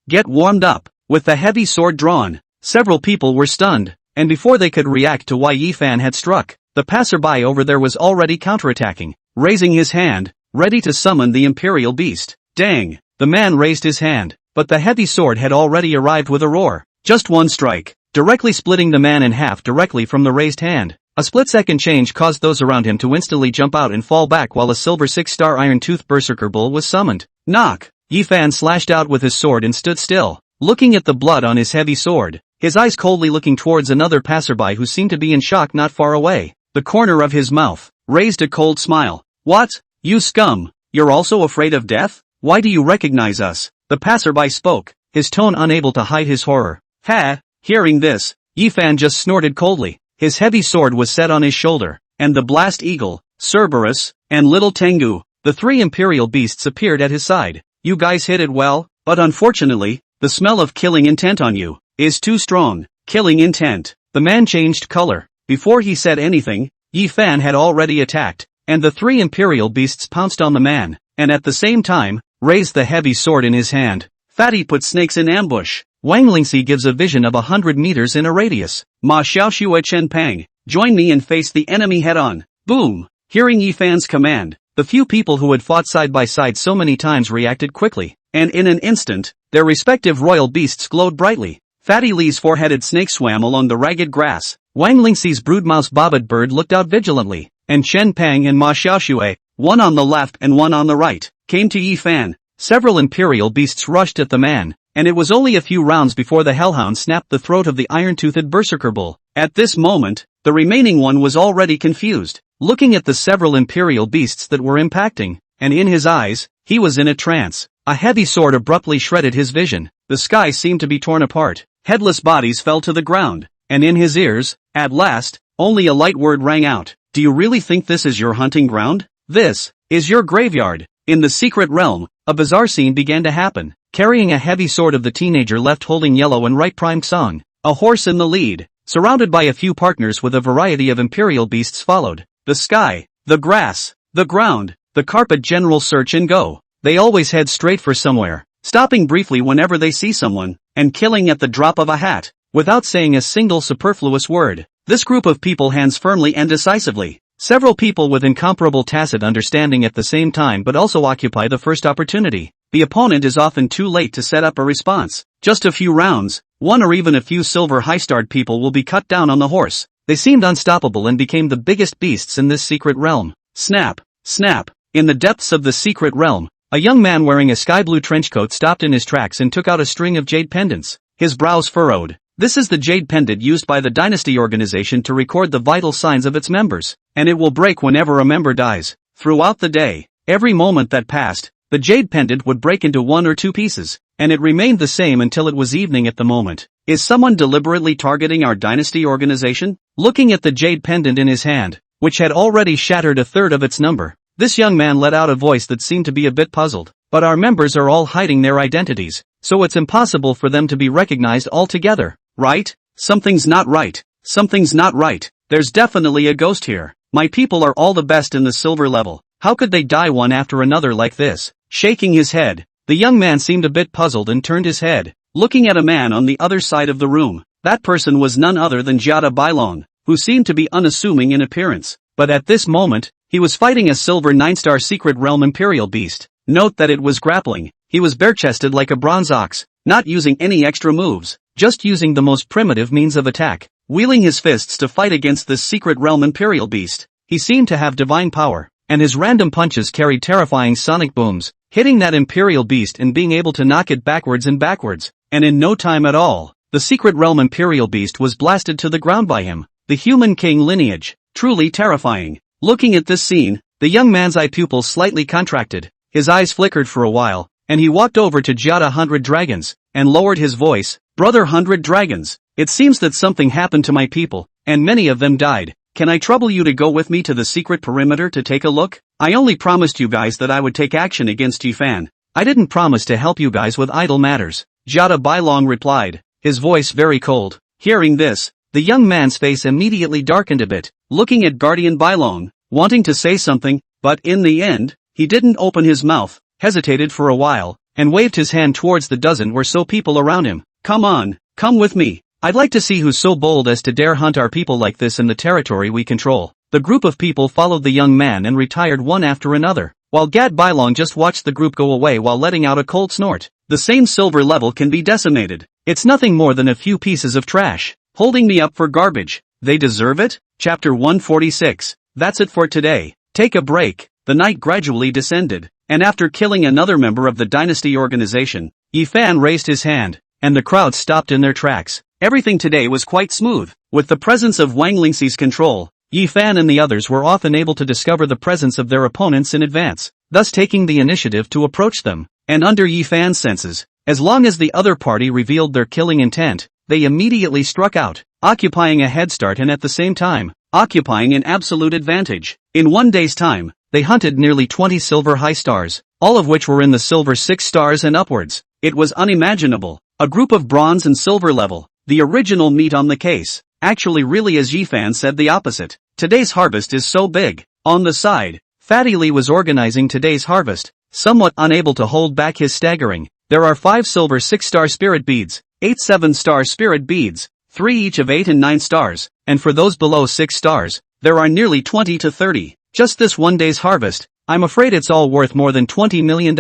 get warmed up. With the heavy sword drawn, several people were stunned, and before they could react to why Yi Fan had struck, the passerby over there was already counterattacking, raising his hand, ready to summon the imperial beast. Dang! The man raised his hand, but the heavy sword had already arrived with a roar. Just one strike, directly splitting the man in half directly from the raised hand. A split-second change caused those around him to instantly jump out and fall back while a silver 6-star iron-toothed berserker bull was summoned. Knock! Yi Fan slashed out with his sword and stood still, looking at the blood on his heavy sword, his eyes coldly looking towards another passerby who seemed to be in shock not far away. The corner of his mouth raised a cold smile. What? You scum! You're also afraid of death? Why do you recognize us? The passerby spoke, his tone unable to hide his horror. Ha! Hearing this, Yi Fan just snorted coldly. His heavy sword was set on his shoulder, and the blast eagle, Cerberus, and little Tengu, the three imperial beasts appeared at his side. You guys hit it well, but unfortunately, the smell of killing intent on you is too strong. Killing intent. The man changed color. Before he said anything, Yi Fan had already attacked, and the three imperial beasts pounced on the man, and at the same time, raised the heavy sword in his hand. Fatty put snakes in ambush. Wang Lingxi gives a vision of 100 meters in a radius. Ma Xiaoxue Chen Pang, join me and face the enemy head-on. Boom! Hearing Yi Fan's command, the few people who had fought side by side so many times reacted quickly, and in an instant, their respective royal beasts glowed brightly. Fatty Lee's four-headed snake swam along the ragged grass. Wang Lingxi's broodmouse bobbed bird looked out vigilantly, and Chen Pang and Ma Xiaoxue, one on the left and one on the right, came to Yi Fan. Several imperial beasts rushed at the man, and it was only a few rounds before the hellhound snapped the throat of the iron-toothed berserker bull. At this moment, the remaining one was already confused, looking at the several imperial beasts that were impacting, and in his eyes, he was in a trance. A heavy sword abruptly shredded his vision. The sky seemed to be torn apart. Headless bodies fell to the ground, and in his ears, at last, only a light word rang out. Do you really think this is your hunting ground? This is your graveyard. In the secret realm, a bizarre scene began to happen. Carrying a heavy sword of the teenager left holding yellow and right prime song, a horse in the lead, surrounded by a few partners with a variety of imperial beasts followed. The sky, the grass, the ground, the carpet, general search and go. They always head straight for somewhere, stopping briefly whenever they see someone, and killing at the drop of a hat, without saying a single superfluous word. This group of people hands firmly and decisively. Several people with incomparable tacit understanding at the same time but also occupy the first opportunity. The opponent is often too late to set up a response. Just a few rounds, one or even a few silver high-starred people will be cut down on the horse. They seemed unstoppable and became the biggest beasts in this secret realm. Snap, snap. In the depths of the secret realm, a young man wearing a sky-blue trenchcoat stopped in his tracks and took out a string of jade pendants. His brows furrowed. This is the jade pendant used by the Dynasty organization to record the vital signs of its members, and it will break whenever a member dies. Throughout the day, every moment that passed, the jade pendant would break into one or two pieces, and it remained the same until it was evening at the moment. Is someone deliberately targeting our Dynasty organization? Looking at the jade pendant in his hand, which had already shattered a third of its number, this young man let out a voice that seemed to be a bit puzzled. But our members are all hiding their identities, so it's impossible for them to be recognized altogether. Right? Something's not right. Something's not right. There's definitely a ghost here. My people are all the best in the silver level. How could they die one after another like this? Shaking his head, the young man seemed a bit puzzled and turned his head, looking at a man on the other side of the room. That person was none other than Jada Bailong, who seemed to be unassuming in appearance. But at this moment, he was fighting a silver 9-star secret realm imperial beast. Note that it was grappling. He was bare-chested like a bronze ox, not using any extra moves, just using the most primitive means of attack, wielding his fists to fight against this secret realm imperial beast. He seemed to have divine power, and his random punches carried terrifying sonic booms, hitting that imperial beast and being able to knock it backwards and backwards, and in no time at all, the secret realm imperial beast was blasted to the ground by him. The human king lineage, truly terrifying. Looking at this scene, the young man's eye pupils slightly contracted, his eyes flickered for a while, and he walked over to Jada 100 Dragons, and lowered his voice, "Brother 100 Dragons, it seems that something happened to my people, and many of them died. Can I trouble you to go with me to the secret perimeter to take a look? I only promised you guys that I would take action against Yifan. I didn't promise to help you guys with idle matters." Jada Bailong replied, his voice very cold. Hearing this, the young man's face immediately darkened a bit, looking at Guardian Bailong, wanting to say something, but in the end, he didn't open his mouth, hesitated for a while, and waved his hand towards the dozen or so people around him. "Come on, come with me. I'd like to see who's so bold as to dare hunt our people like this in the territory we control." The group of people followed the young man and retired one after another, while Gad Bailong just watched the group go away while letting out a cold snort. The same silver level can be decimated. It's nothing more than a few pieces of trash, holding me up for garbage. They deserve it? Chapter 146. That's it for today. Take a break. The night gradually descended, and after killing another member of the Dynasty organization, Yifan raised his hand, and the crowd stopped in their tracks. Everything today was quite smooth. With the presence of Wang Lingxi's control, Yifan and the others were often able to discover the presence of their opponents in advance, thus taking the initiative to approach them. And under Yifan's senses, as long as the other party revealed their killing intent, they immediately struck out, occupying a head start and at the same time, occupying an absolute advantage. In one day's time, they hunted nearly 20 silver high stars, all of which were in the silver 6 stars and upwards. It was unimaginable. A group of bronze and silver level, the original meat on the case, actually really as Yifan said the opposite. Today's harvest is so big. On the side, Fatty Lee was organizing today's harvest, somewhat unable to hold back his staggering. There are 5 silver 6-star spirit beads, 8 7-star spirit beads, 3 each of 8 and 9 stars, and for those below 6 stars, there are nearly 20 to 30. Just this one day's harvest, I'm afraid it's all worth more than $20 million.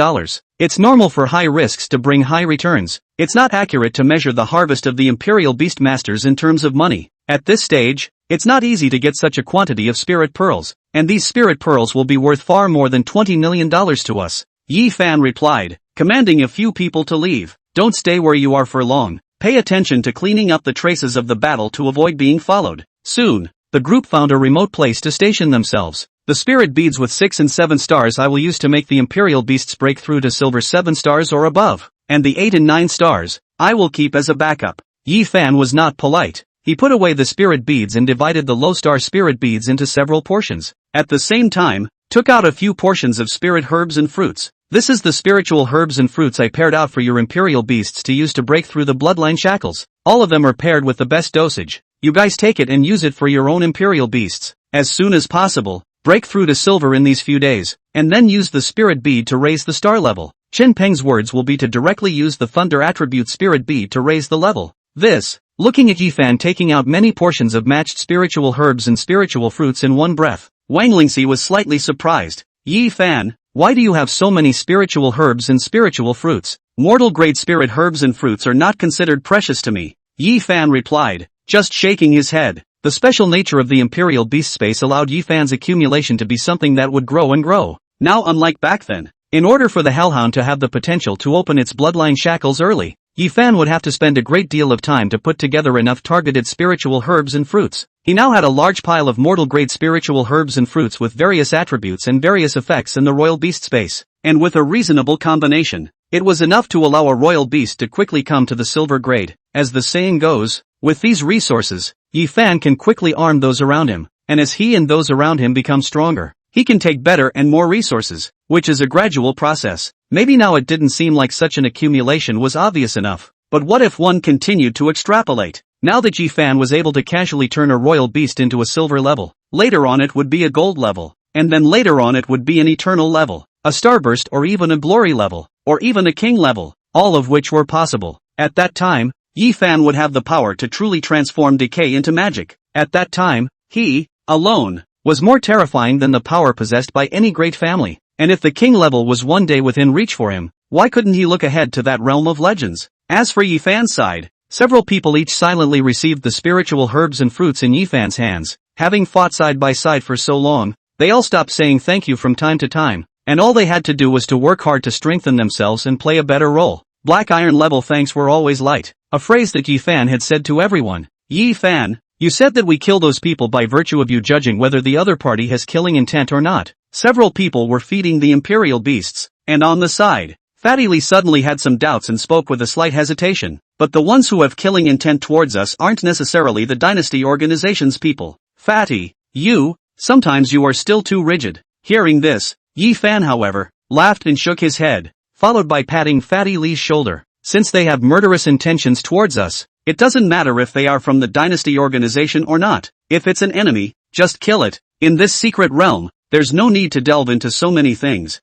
It's normal for high risks to bring high returns. It's not accurate to measure the harvest of the Imperial Beastmasters in terms of money. At this stage, it's not easy to get such a quantity of spirit pearls, and these spirit pearls will be worth far more than $20 million to us. Yifan replied, commanding a few people to leave. Don't stay where you are for long. Pay attention to cleaning up the traces of the battle to avoid being followed. Soon, the group found a remote place to station themselves. The spirit beads with 6 and 7 stars I will use to make the Imperial Beasts break through to silver 7 stars or above, and the 8 and 9 stars, I will keep as a backup. Yifan was not polite. He put away the spirit beads and divided the low-star spirit beads into several portions. At the same time, took out a few portions of spirit herbs and fruits. This is the spiritual herbs and fruits I paired out for your Imperial Beasts to use to break through the bloodline shackles. All of them are paired with the best dosage. You guys take it and use it for your own Imperial Beasts. As soon as possible, break through to silver in these few days, and then use the spirit bead to raise the star level. Qin Peng's words will be to directly use the thunder attribute spirit bead to raise the level. Looking at Yi Fan taking out many portions of matched spiritual herbs and spiritual fruits in one breath, Wang Lingxi was slightly surprised. Yi Fan, why do you have so many spiritual herbs and spiritual fruits? Mortal grade spirit herbs and fruits are not considered precious to me. Yi Fan replied, just shaking his head. The special nature of the Imperial Beast space allowed Yi Fan's accumulation to be something that would grow and grow. Now, unlike back then, in order for the Hellhound to have the potential to open its bloodline shackles early, Yi Fan would have to spend a great deal of time to put together enough targeted spiritual herbs and fruits. He now had a large pile of mortal-grade spiritual herbs and fruits with various attributes and various effects in the royal beast space, and with a reasonable combination, it was enough to allow a royal beast to quickly come to the silver grade. As the saying goes, with these resources, Yi Fan can quickly arm those around him, and as he and those around him become stronger, he can take better and more resources, which is a gradual process. Maybe now it didn't seem like such an accumulation was obvious enough, but what if one continued to extrapolate? Now that Yi Fan was able to casually turn a royal beast into a silver level, later on it would be a gold level, and then later on it would be an eternal level, a starburst or even a glory level, or even a king level, all of which were possible. At that time, Yi Fan would have the power to truly transform decay into magic. At that time, he, alone, was more terrifying than the power possessed by any great family. And if the king level was one day within reach for him, why couldn't he look ahead to that realm of legends? As for Yi Fan's side, several people each silently received the spiritual herbs and fruits in Yi Fan's hands. Having fought side by side for so long, they all stopped saying thank you from time to time, and all they had to do was to work hard to strengthen themselves and play a better role. Black iron level thanks were always light, a phrase that Yi Fan had said to everyone. Yi Fan, you said that we kill those people by virtue of you judging whether the other party has killing intent or not. Several people were feeding the imperial beasts, and on the side, Fatty Lee suddenly had some doubts and spoke with a slight hesitation. But the ones who have killing intent towards us aren't necessarily the dynasty organization's people. Fatty, sometimes you are still too rigid. Hearing this, Yi Fan however, laughed and shook his head, followed by patting Fatty Lee's shoulder. Since they have murderous intentions towards us, it doesn't matter if they are from the dynasty organization or not. If it's an enemy, just kill it. In this secret realm, there's no need to delve into so many things.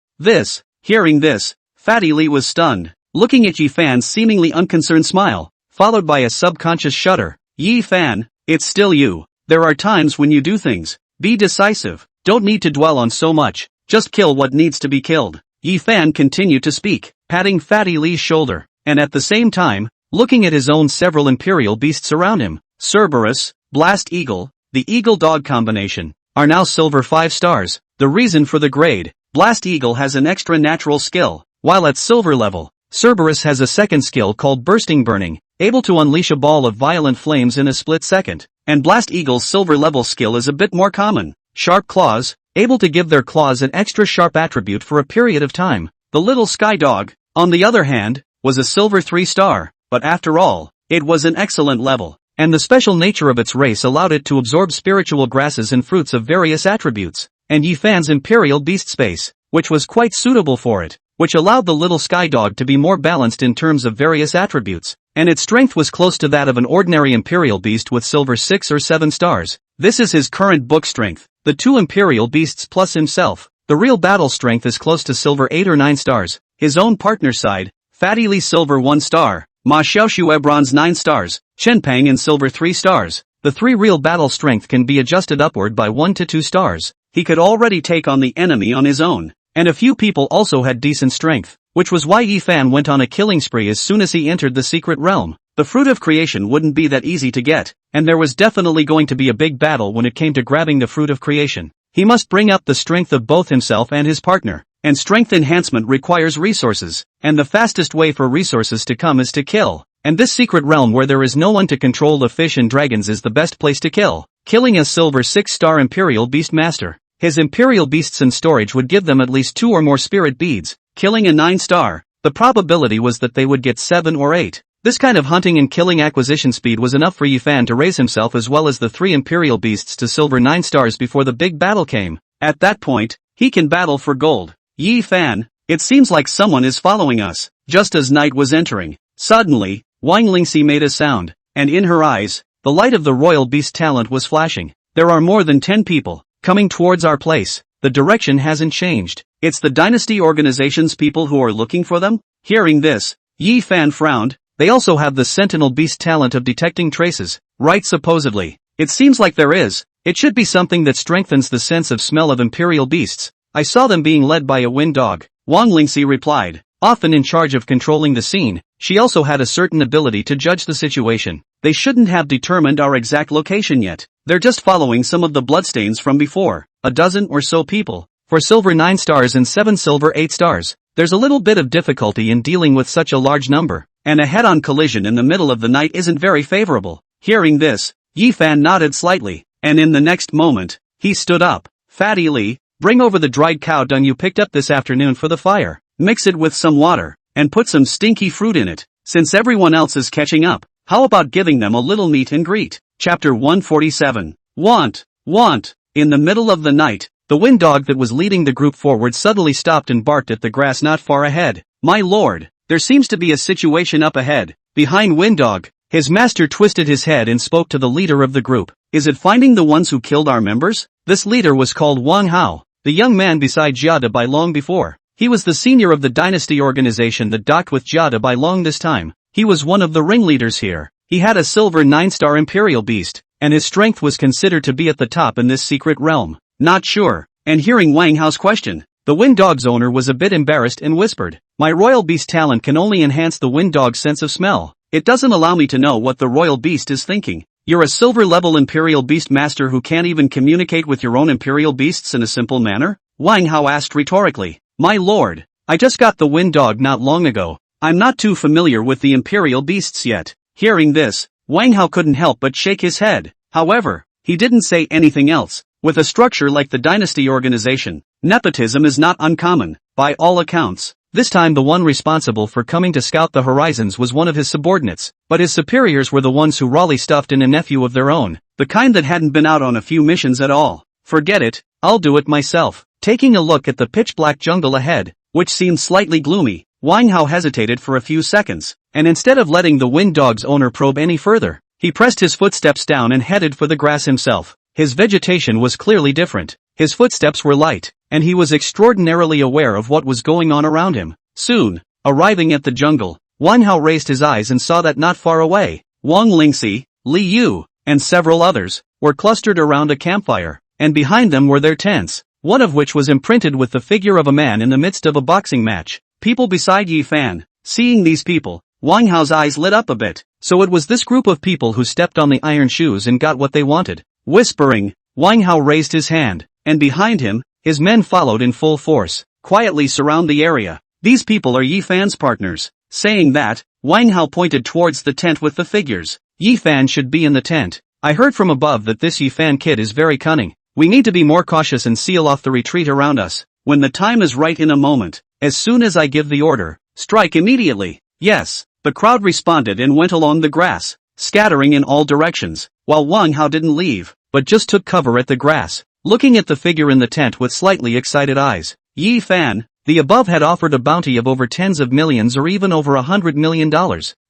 Hearing this, Fatty Lee was stunned, looking at Yi Fan's seemingly unconcerned smile, followed by a subconscious shudder. Yi Fan, it's still you. There are times when you do things. Be decisive. Don't need to dwell on so much. Just kill what needs to be killed. Yi Fan continued to speak, patting Fatty Lee's shoulder, and at the same time, looking at his own several imperial beasts around him. Cerberus, Blast Eagle, the Eagle-Dog combination, are now silver 5 stars. The reason for the grade, Blast Eagle has an extra natural skill, while at silver level, Cerberus has a second skill called Bursting Burning, able to unleash a ball of violent flames in a split second, and Blast Eagle's silver level skill is a bit more common. Sharp Claws, able to give their claws an extra sharp attribute for a period of time. The Little Sky Dog, on the other hand, was a silver 3 star, but after all, it was an excellent level, and the special nature of its race allowed it to absorb spiritual grasses and fruits of various attributes, and Yi Fan's imperial beast space, which was quite suitable for it, which allowed the Little Sky Dog to be more balanced in terms of various attributes, and its strength was close to that of an ordinary imperial beast with silver 6 or 7 stars. This is his current book strength. The 2 imperial beasts plus himself, the real battle strength is close to silver 8 or 9 stars. His own partner's side, Fatty Lee silver 1 star, Ma Xiaoxue bronze 9 stars, Chen Pang in silver 3 stars. The 3 real battle strength can be adjusted upward by 1 to 2 stars. He could already take on the enemy on his own, and a few people also had decent strength, which was why Yi Fan went on a killing spree as soon as he entered the secret realm. The fruit of creation wouldn't be that easy to get, and there was definitely going to be a big battle when it came to grabbing the fruit of creation. He must bring up the strength of both himself and his partner, and strength enhancement requires resources, and the fastest way for resources to come is to kill, and this secret realm where there is no one to control the fish and dragons is the best place to kill. Killing a silver 6-star imperial beast master. His imperial beasts in storage would give them at least 2 or more spirit beads. Killing a 9-star, the probability was that they would get 7 or 8. This kind of hunting and killing acquisition speed was enough for Yi Fan to raise himself as well as the 3 imperial beasts to silver 9 stars before the big battle came. At that point, he can battle for gold. Yi Fan, it seems like someone is following us. Just as night was entering, suddenly, Wang Lingxi made a sound, and in her eyes, the light of the royal beast talent was flashing. There are more than 10 people coming towards our place. The direction hasn't changed. It's the dynasty organization's people who are looking for them? Hearing this, Yi Fan frowned, they also have the sentinel beast talent of detecting traces, right? Supposedly. It seems like there is. It should be something that strengthens the sense of smell of imperial beasts. I saw them being led by a wind dog, Wang Lingxi replied. Often in charge of controlling the scene, she also had a certain ability to judge the situation. They shouldn't have determined our exact location yet. They're just following some of the bloodstains from before, a dozen or so people. For silver 9 stars and 7 silver 8 stars, there's a little bit of difficulty in dealing with such a large number, and a head-on collision in the middle of the night isn't very favorable. Hearing this, Yi Fan nodded slightly, and in the next moment, he stood up. Fatty Li, bring over the dried cow dung you picked up this afternoon for the fire. Mix it with some water, and put some stinky fruit in it. Since everyone else is catching up, how about giving them a little meet and greet? Chapter 147. Want. In the middle of the night, the wind dog that was leading the group forward suddenly stopped and barked at the grass not far ahead. My lord, there seems to be a situation up ahead. Behind Wind Dog, his master twisted his head and spoke to the leader of the group. Is it finding the ones who killed our members? This leader was called Wang Hao, the young man beside Jia De Bai long before. He was the senior of the dynasty organization that docked with Jia De Bai long this time. He was one of the ringleaders here. He had a silver 9-star imperial beast, and his strength was considered to be at the top in this secret realm. Not sure. And hearing Wang Hao's question, the wind dog's owner was a bit embarrassed and whispered, my royal beast talent can only enhance the wind dog's sense of smell. It doesn't allow me to know what the royal beast is thinking. You're a silver-level imperial beast master who can't even communicate with your own imperial beasts in a simple manner? Wang Hao asked rhetorically. My lord, I just got the wind dog not long ago. I'm not too familiar with the imperial beasts yet. Hearing this, Wang Hao couldn't help but shake his head. However, he didn't say anything else. With a structure like the dynasty organization, nepotism is not uncommon. By all accounts, this time the one responsible for coming to scout the horizons was one of his subordinates, but his superiors were the ones who Raleigh stuffed in a nephew of their own, the kind that hadn't been out on a few missions at all. Forget it, I'll do it myself. Taking a look at the pitch-black jungle ahead, which seemed slightly gloomy, Wang Hao hesitated for a few seconds, and instead of letting the wind dog's owner probe any further, he pressed his footsteps down and headed for the grass himself. His vegetation was clearly different, his footsteps were light, and he was extraordinarily aware of what was going on around him. Soon, arriving at the jungle, Wang Hao raised his eyes and saw that not far away, Wang Lingxi, Li Yu, and several others, were clustered around a campfire, and behind them were their tents, one of which was imprinted with the figure of a man in the midst of a boxing match. People beside Yi Fan. Seeing these people, Wang Hao's eyes lit up a bit. So it was this group of people who stepped on the iron shoes and got what they wanted. Whispering, Wang Hao raised his hand, and behind him, his men followed in full force, quietly surround the area. These people are Yi Fan's partners. Saying that, Wang Hao pointed towards the tent with the figures. Yi Fan should be in the tent. I heard from above that this Yi Fan kid is very cunning. We need to be more cautious and seal off the retreat around us. When the time is right in a moment, as soon as I give the order, strike immediately. Yes, the crowd responded and went along the grass, scattering in all directions, while Wang Hao didn't leave, but just took cover at the grass, looking at the figure in the tent with slightly excited eyes. Yi Fan, the above had offered a bounty of over tens of millions or even over $100 million,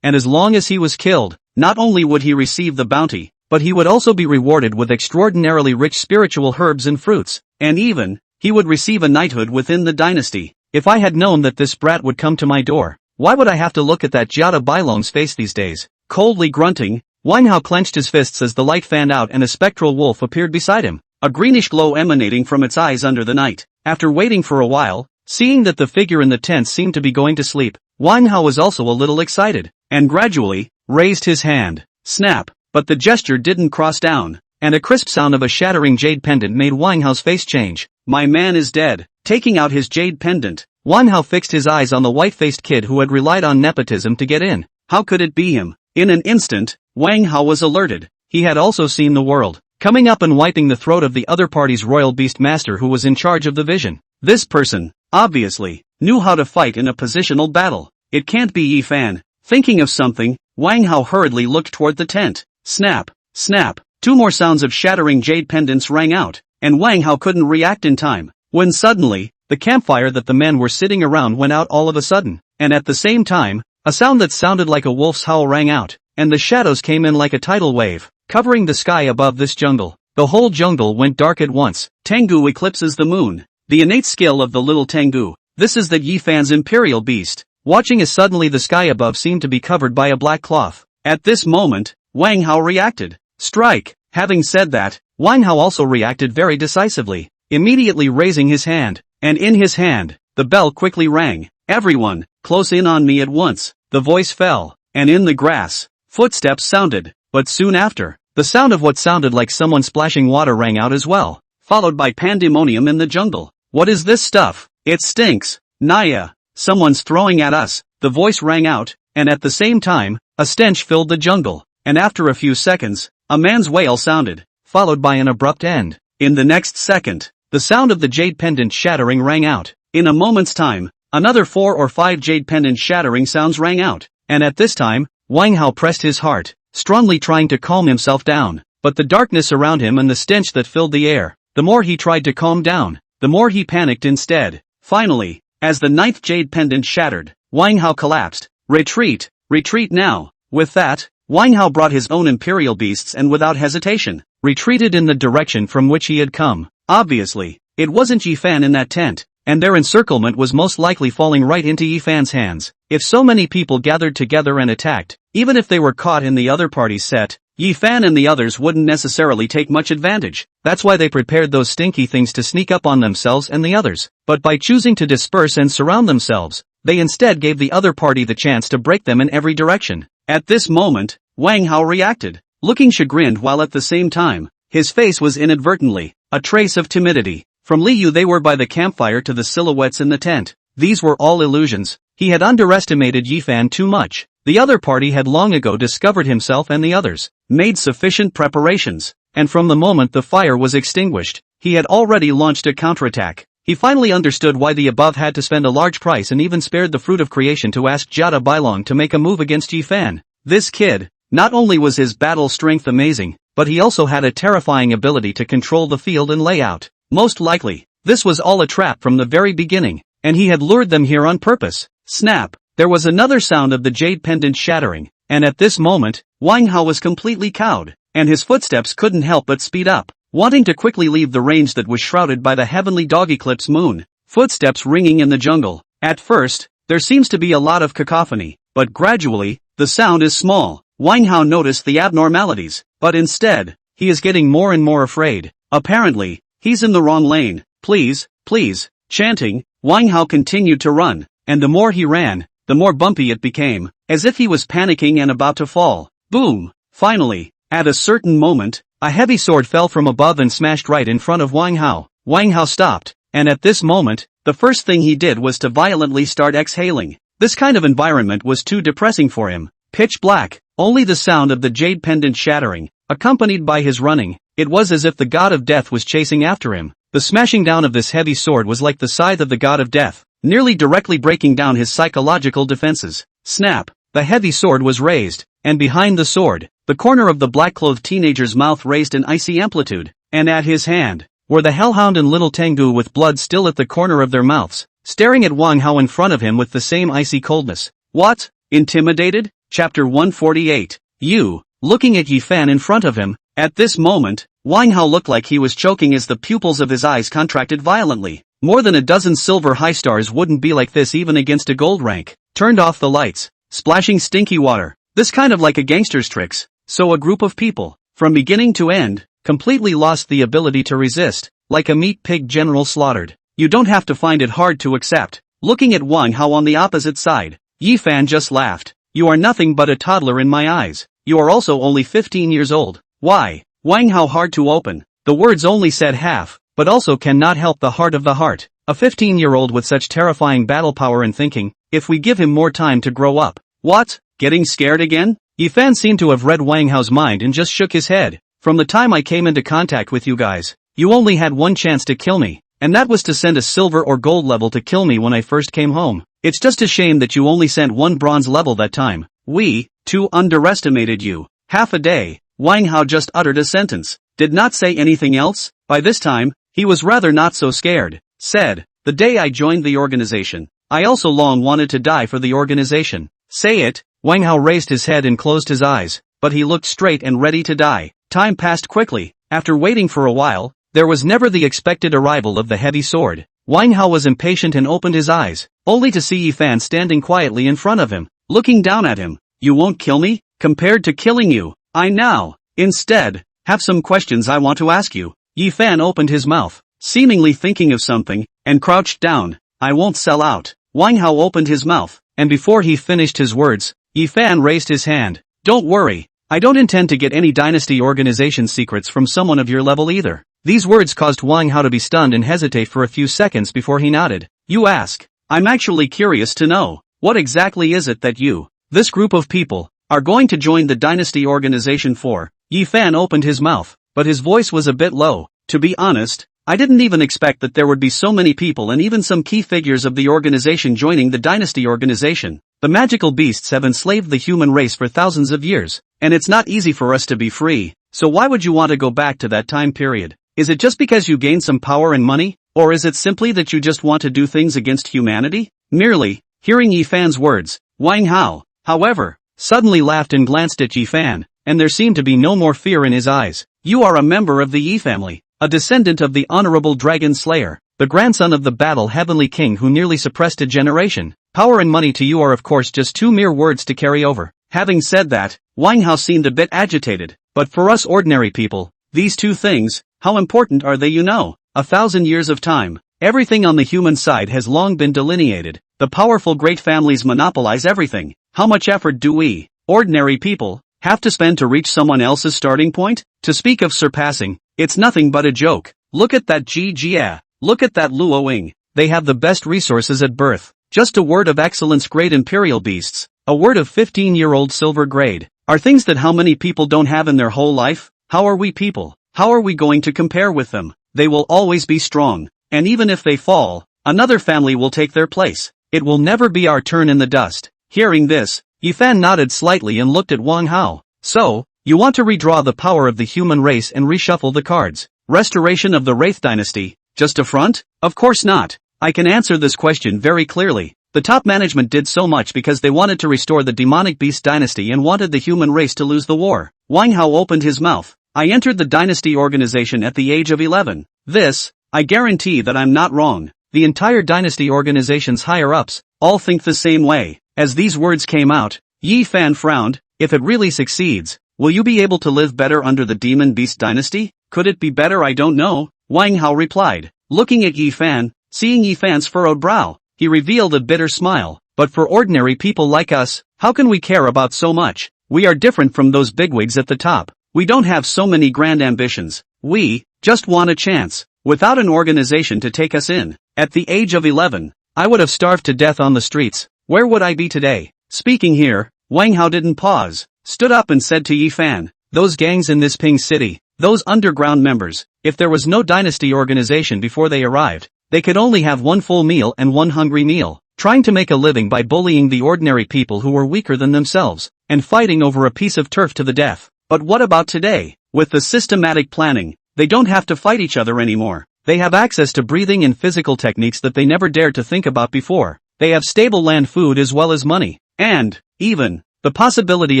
and as long as he was killed, not only would he receive the bounty, but he would also be rewarded with extraordinarily rich spiritual herbs and fruits, and even, he would receive a knighthood within the dynasty. If I had known that this brat would come to my door, why would I have to look at that Jia De Bailong's face these days? Coldly grunting, Wang Hao clenched his fists as the light fanned out and a spectral wolf appeared beside him, a greenish glow emanating from its eyes under the night. After waiting for a while, seeing that the figure in the tent seemed to be going to sleep, Wang Hao was also a little excited, and gradually, raised his hand. Snap! But the gesture didn't cross down, and a crisp sound of a shattering jade pendant made Wang Hao's face change. My man is dead. Taking out his jade pendant, Wang Hao fixed his eyes on the white-faced kid who had relied on nepotism to get in. How could it be him? In an instant, Wang Hao was alerted. He had also seen the world, coming up and wiping the throat of the other party's royal beast master who was in charge of the vision. This person, obviously, knew how to fight in a positional battle. It can't be Yi Fan. Thinking of something, Wang Hao hurriedly looked toward the tent. Snap! Snap! Two more sounds of shattering jade pendants rang out, and Wang Hao couldn't react in time, when suddenly, the campfire that the men were sitting around went out all of a sudden, and at the same time, a sound that sounded like a wolf's howl rang out, and the shadows came in like a tidal wave, covering the sky above this jungle. The whole jungle went dark at once. Tengu eclipses the moon. The innate skill of the little Tengu. This is that Yi Fan's imperial beast. watching as suddenly the sky above seemed to be covered by a black cloth. At this moment, Wang Hao reacted. Strike! Having said that, Wang Hao also reacted very decisively, immediately raising his hand, and in his hand, the bell quickly rang. Everyone, close in on me at once. The voice fell, and in the grass, footsteps sounded, but soon after, the sound of what sounded like someone splashing water rang out as well, followed by pandemonium in the jungle. What is this stuff? It stinks. Naya, someone's throwing at us, the voice rang out, and at the same time, a stench filled the jungle, and after a few seconds, a man's wail sounded, followed by an abrupt end. In the next second, the sound of the jade pendant shattering rang out. In a moment's time, another 4 or 5 jade pendant shattering sounds rang out, and at this time, Wang Hao pressed his heart, strongly trying to calm himself down, but the darkness around him and the stench that filled the air, the more he tried to calm down, the more he panicked instead. Finally, as the 9th jade pendant shattered, Wang Hao collapsed. Retreat! Retreat now! With that, Wang Hao brought his own imperial beasts and without hesitation, retreated in the direction from which he had come. Obviously, it wasn't Yi Fan in that tent, and their encirclement was most likely falling right into Yi Fan's hands. If so many people gathered together and attacked, even if they were caught in the other party's set, Yi Fan and the others wouldn't necessarily take much advantage. That's why they prepared those stinky things to sneak up on themselves and the others. But by choosing to disperse and surround themselves, they instead gave the other party the chance to break them in every direction. At this moment, Wang Hao reacted, looking chagrined while at the same time, his face was inadvertently a trace of timidity. From Liu they were by the campfire to the silhouettes in the tent. These were all illusions. He had underestimated Yi Fan too much. The other party had long ago discovered himself and the others, made sufficient preparations, and from the moment the fire was extinguished, he had already launched a counterattack. He finally understood why the above had to spend a large price and even spared the fruit of creation to ask Jada Bailong to make a move against Yi Fan. This kid, not only was his battle strength amazing, but he also had a terrifying ability to control the field and layout. Most likely, this was all a trap from the very beginning, and he had lured them here on purpose. Snap! There was another sound of the jade pendant shattering, and at this moment, Wang Hao was completely cowed, and his footsteps couldn't help but speed up, wanting to quickly leave the range that was shrouded by the heavenly dog eclipse moon. Footsteps ringing in the jungle. At first, there seems to be a lot of cacophony, but gradually, the sound is small. Wang Hao noticed the abnormalities, but instead, he is getting more and more afraid. Apparently, he's in the wrong lane. Please, please, chanting, Wang Hao continued to run, and the more he ran, the more bumpy it became, as if he was panicking and about to fall. Boom! Finally, at a certain moment, a heavy sword fell from above and smashed right in front of Wang Hao. Wang Hao stopped, and at this moment, the first thing he did was to violently start exhaling. This kind of environment was too depressing for him. Pitch black, only the sound of the jade pendant shattering, accompanied by his running. It was as if the god of death was chasing after him. The smashing down of this heavy sword was like the scythe of the god of death, nearly directly breaking down his psychological defenses. Snap! The heavy sword was raised, and behind the sword, the corner of the black-clothed teenager's mouth raised an icy amplitude, and at his hand, were the hellhound and little Tengu with blood still at the corner of their mouths, staring at Wang Hao in front of him with the same icy coldness. What? Intimidated? Chapter 148. You, looking at Yi Fan in front of him. At this moment, Wang Hao looked like he was choking as the pupils of his eyes contracted violently. More than a dozen silver high stars wouldn't be like this even against a gold rank. Turned off the lights, splashing stinky water. This kind of like a gangster's tricks. So a group of people, from beginning to end, completely lost the ability to resist, like a meat pig general slaughtered. You don't have to find it hard to accept. Looking at Wang Hao on the opposite side, Yi Fan just laughed. You are nothing but a toddler in my eyes. You are also only 15 years old. Why? Wang Hao hard to open. The words only said half, but also cannot help the heart of the heart. A 15-year-old with such terrifying battle power and thinking, if we give him more time to grow up. What? Getting scared again? Yi Fan seemed to have read Wang Hao's mind and just shook his head. From the time I came into contact with you guys, you only had one chance to kill me, and that was to send a silver or gold level to kill me when I first came home. It's just a shame that you only sent one bronze level that time. We, too, underestimated you. Half a day. Wang Hao just uttered a sentence, did not say anything else. By this time, he was rather not so scared. Said, the day I joined the organization, I also long wanted to die for the organization. Say it. Wang Hao raised his head and closed his eyes, but he looked straight and ready to die. Time passed quickly. After waiting for a while, there was never the expected arrival of the heavy sword. Wang Hao was impatient and opened his eyes, only to see Yi Fan standing quietly in front of him, looking down at him. You won't kill me? Compared to killing you, I now, instead, have some questions I want to ask you. Yi Fan opened his mouth, seemingly thinking of something, and crouched down. I won't sell out. Wang Hao opened his mouth, and before he finished his words, Yi Fan raised his hand. Don't worry, I don't intend to get any dynasty organization secrets from someone of your level either. These words caused Wang Hao to be stunned and hesitate for a few seconds before he nodded. You ask? I'm actually curious to know, what exactly is it that you, this group of people, are going to join the dynasty organization for? Yi Fan opened his mouth, but his voice was a bit low. To be honest, I didn't even expect that there would be so many people and even some key figures of the organization joining the dynasty organization. The magical beasts have enslaved the human race for thousands of years, and it's not easy for us to be free, so why would you want to go back to that time period? Is it just because you gained some power and money, or is it simply that you just want to do things against humanity? Merely, hearing Yi Fan's words, Wang Hao, however, suddenly laughed and glanced at Yi Fan, and there seemed to be no more fear in his eyes. You are a member of the Yi family, a descendant of the honorable dragon slayer, the grandson of the battle heavenly king who nearly suppressed a generation. Power and money to you are of course just two mere words to carry over. Having said that, Wang Hao seemed a bit agitated, but for us ordinary people, these two things, how important are they? 1,000 years of time, everything on the human side has long been delineated. The powerful great families monopolize everything. How much effort do we, ordinary people, have to spend to reach someone else's starting point? To speak of surpassing, it's nothing but a joke. Look at that Jia, look at that Luoying, they have the best resources at birth. Just a word of excellence great imperial beasts, a word of 15-year-old silver grade, are things that how many people don't have in their whole life? How are we people? How are we going to compare with them? They will always be strong, and even if they fall, another family will take their place. It will never be our turn in the dust. Hearing this, Yi Fan nodded slightly and looked at Wang Hao. So, you want to redraw the power of the human race and reshuffle the cards? Restoration of the Wraith dynasty, just a front? Of course not. I can answer this question very clearly. The top management did so much because they wanted to restore the demonic beast dynasty and wanted the human race to lose the war. Wang Hao opened his mouth. I entered the dynasty organization at the age of 11. This, I guarantee that I'm not wrong. The entire dynasty organization's higher-ups, all think the same way. As these words came out, Yi Fan frowned. If it really succeeds, will you be able to live better under the demon beast dynasty? Could it be better? I don't know, Wang Hao replied. Looking at Yi Fan, seeing Yi Fan's furrowed brow, he revealed a bitter smile. But for ordinary people like us, how can we care about so much? We are different from those bigwigs at the top. We don't have so many grand ambitions. We just want a chance, without an organization to take us in. At the age of 11, I would have starved to death on the streets. Where would I be today? Speaking here, Wang Hao didn't pause, stood up and said to Yi Fan, those gangs in this Ping city, those underground members, if there was no dynasty organization before they arrived, they could only have one full meal and one hungry meal, trying to make a living by bullying the ordinary people who were weaker than themselves, and fighting over a piece of turf to the death. But what about today? With the systematic planning, they don't have to fight each other anymore. They have access to breathing and physical techniques that they never dared to think about before. They have stable land, food as well as money. And, even, the possibility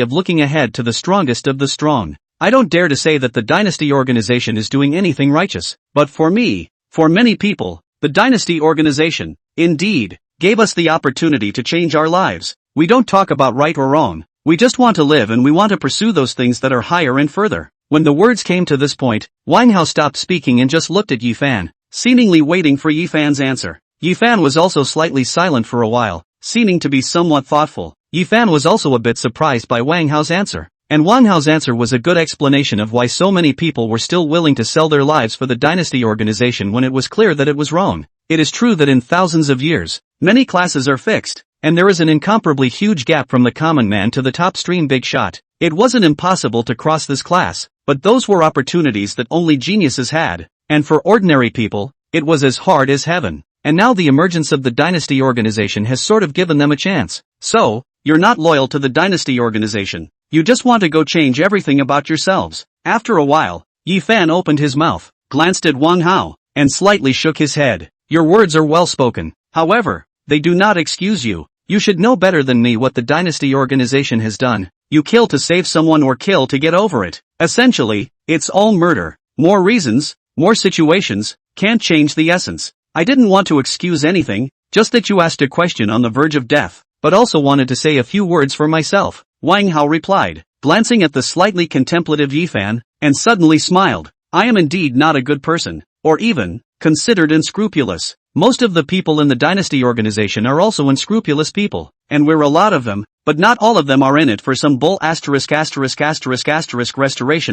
of looking ahead to the strongest of the strong. I don't dare to say that the dynasty organization is doing anything righteous. But for me, for many people, the dynasty organization, indeed, gave us the opportunity to change our lives. We don't talk about right or wrong. We just want to live and we want to pursue those things that are higher and further. When the words came to this point, Wang Hao stopped speaking and just looked at Yi Fan, seemingly waiting for Yi Fan's answer. Yi Fan was also slightly silent for a while, seeming to be somewhat thoughtful. Yi Fan was also a bit surprised by Wang Hao's answer. And Wang Hao's answer was a good explanation of why so many people were still willing to sell their lives for the dynasty organization when it was clear that it was wrong. It is true that in thousands of years, many classes are fixed, and there is an incomparably huge gap from the common man to the top stream big shot. It wasn't impossible to cross this class, but those were opportunities that only geniuses had, and for ordinary people, it was as hard as heaven. And now the emergence of the dynasty organization has sort of given them a chance. So, you're not loyal to the dynasty organization. You just want to go change everything about yourselves. After a while, Yi Fan opened his mouth, glanced at Wang Hao, and slightly shook his head. Your words are well spoken. However, they do not excuse you. You should know better than me what the dynasty organization has done. You kill to save someone or kill to get over it. Essentially, it's all murder. More reasons, more situations, can't change the essence. I didn't want to excuse anything, just that you asked a question on the verge of death, but also wanted to say a few words for myself, Wang Hao replied, glancing at the slightly contemplative Yifan, and suddenly smiled. I am indeed not a good person, or even, considered unscrupulous. Most of the people in the dynasty organization are also unscrupulous people, and we're a lot of them, but not all of them are in it for some bull restoration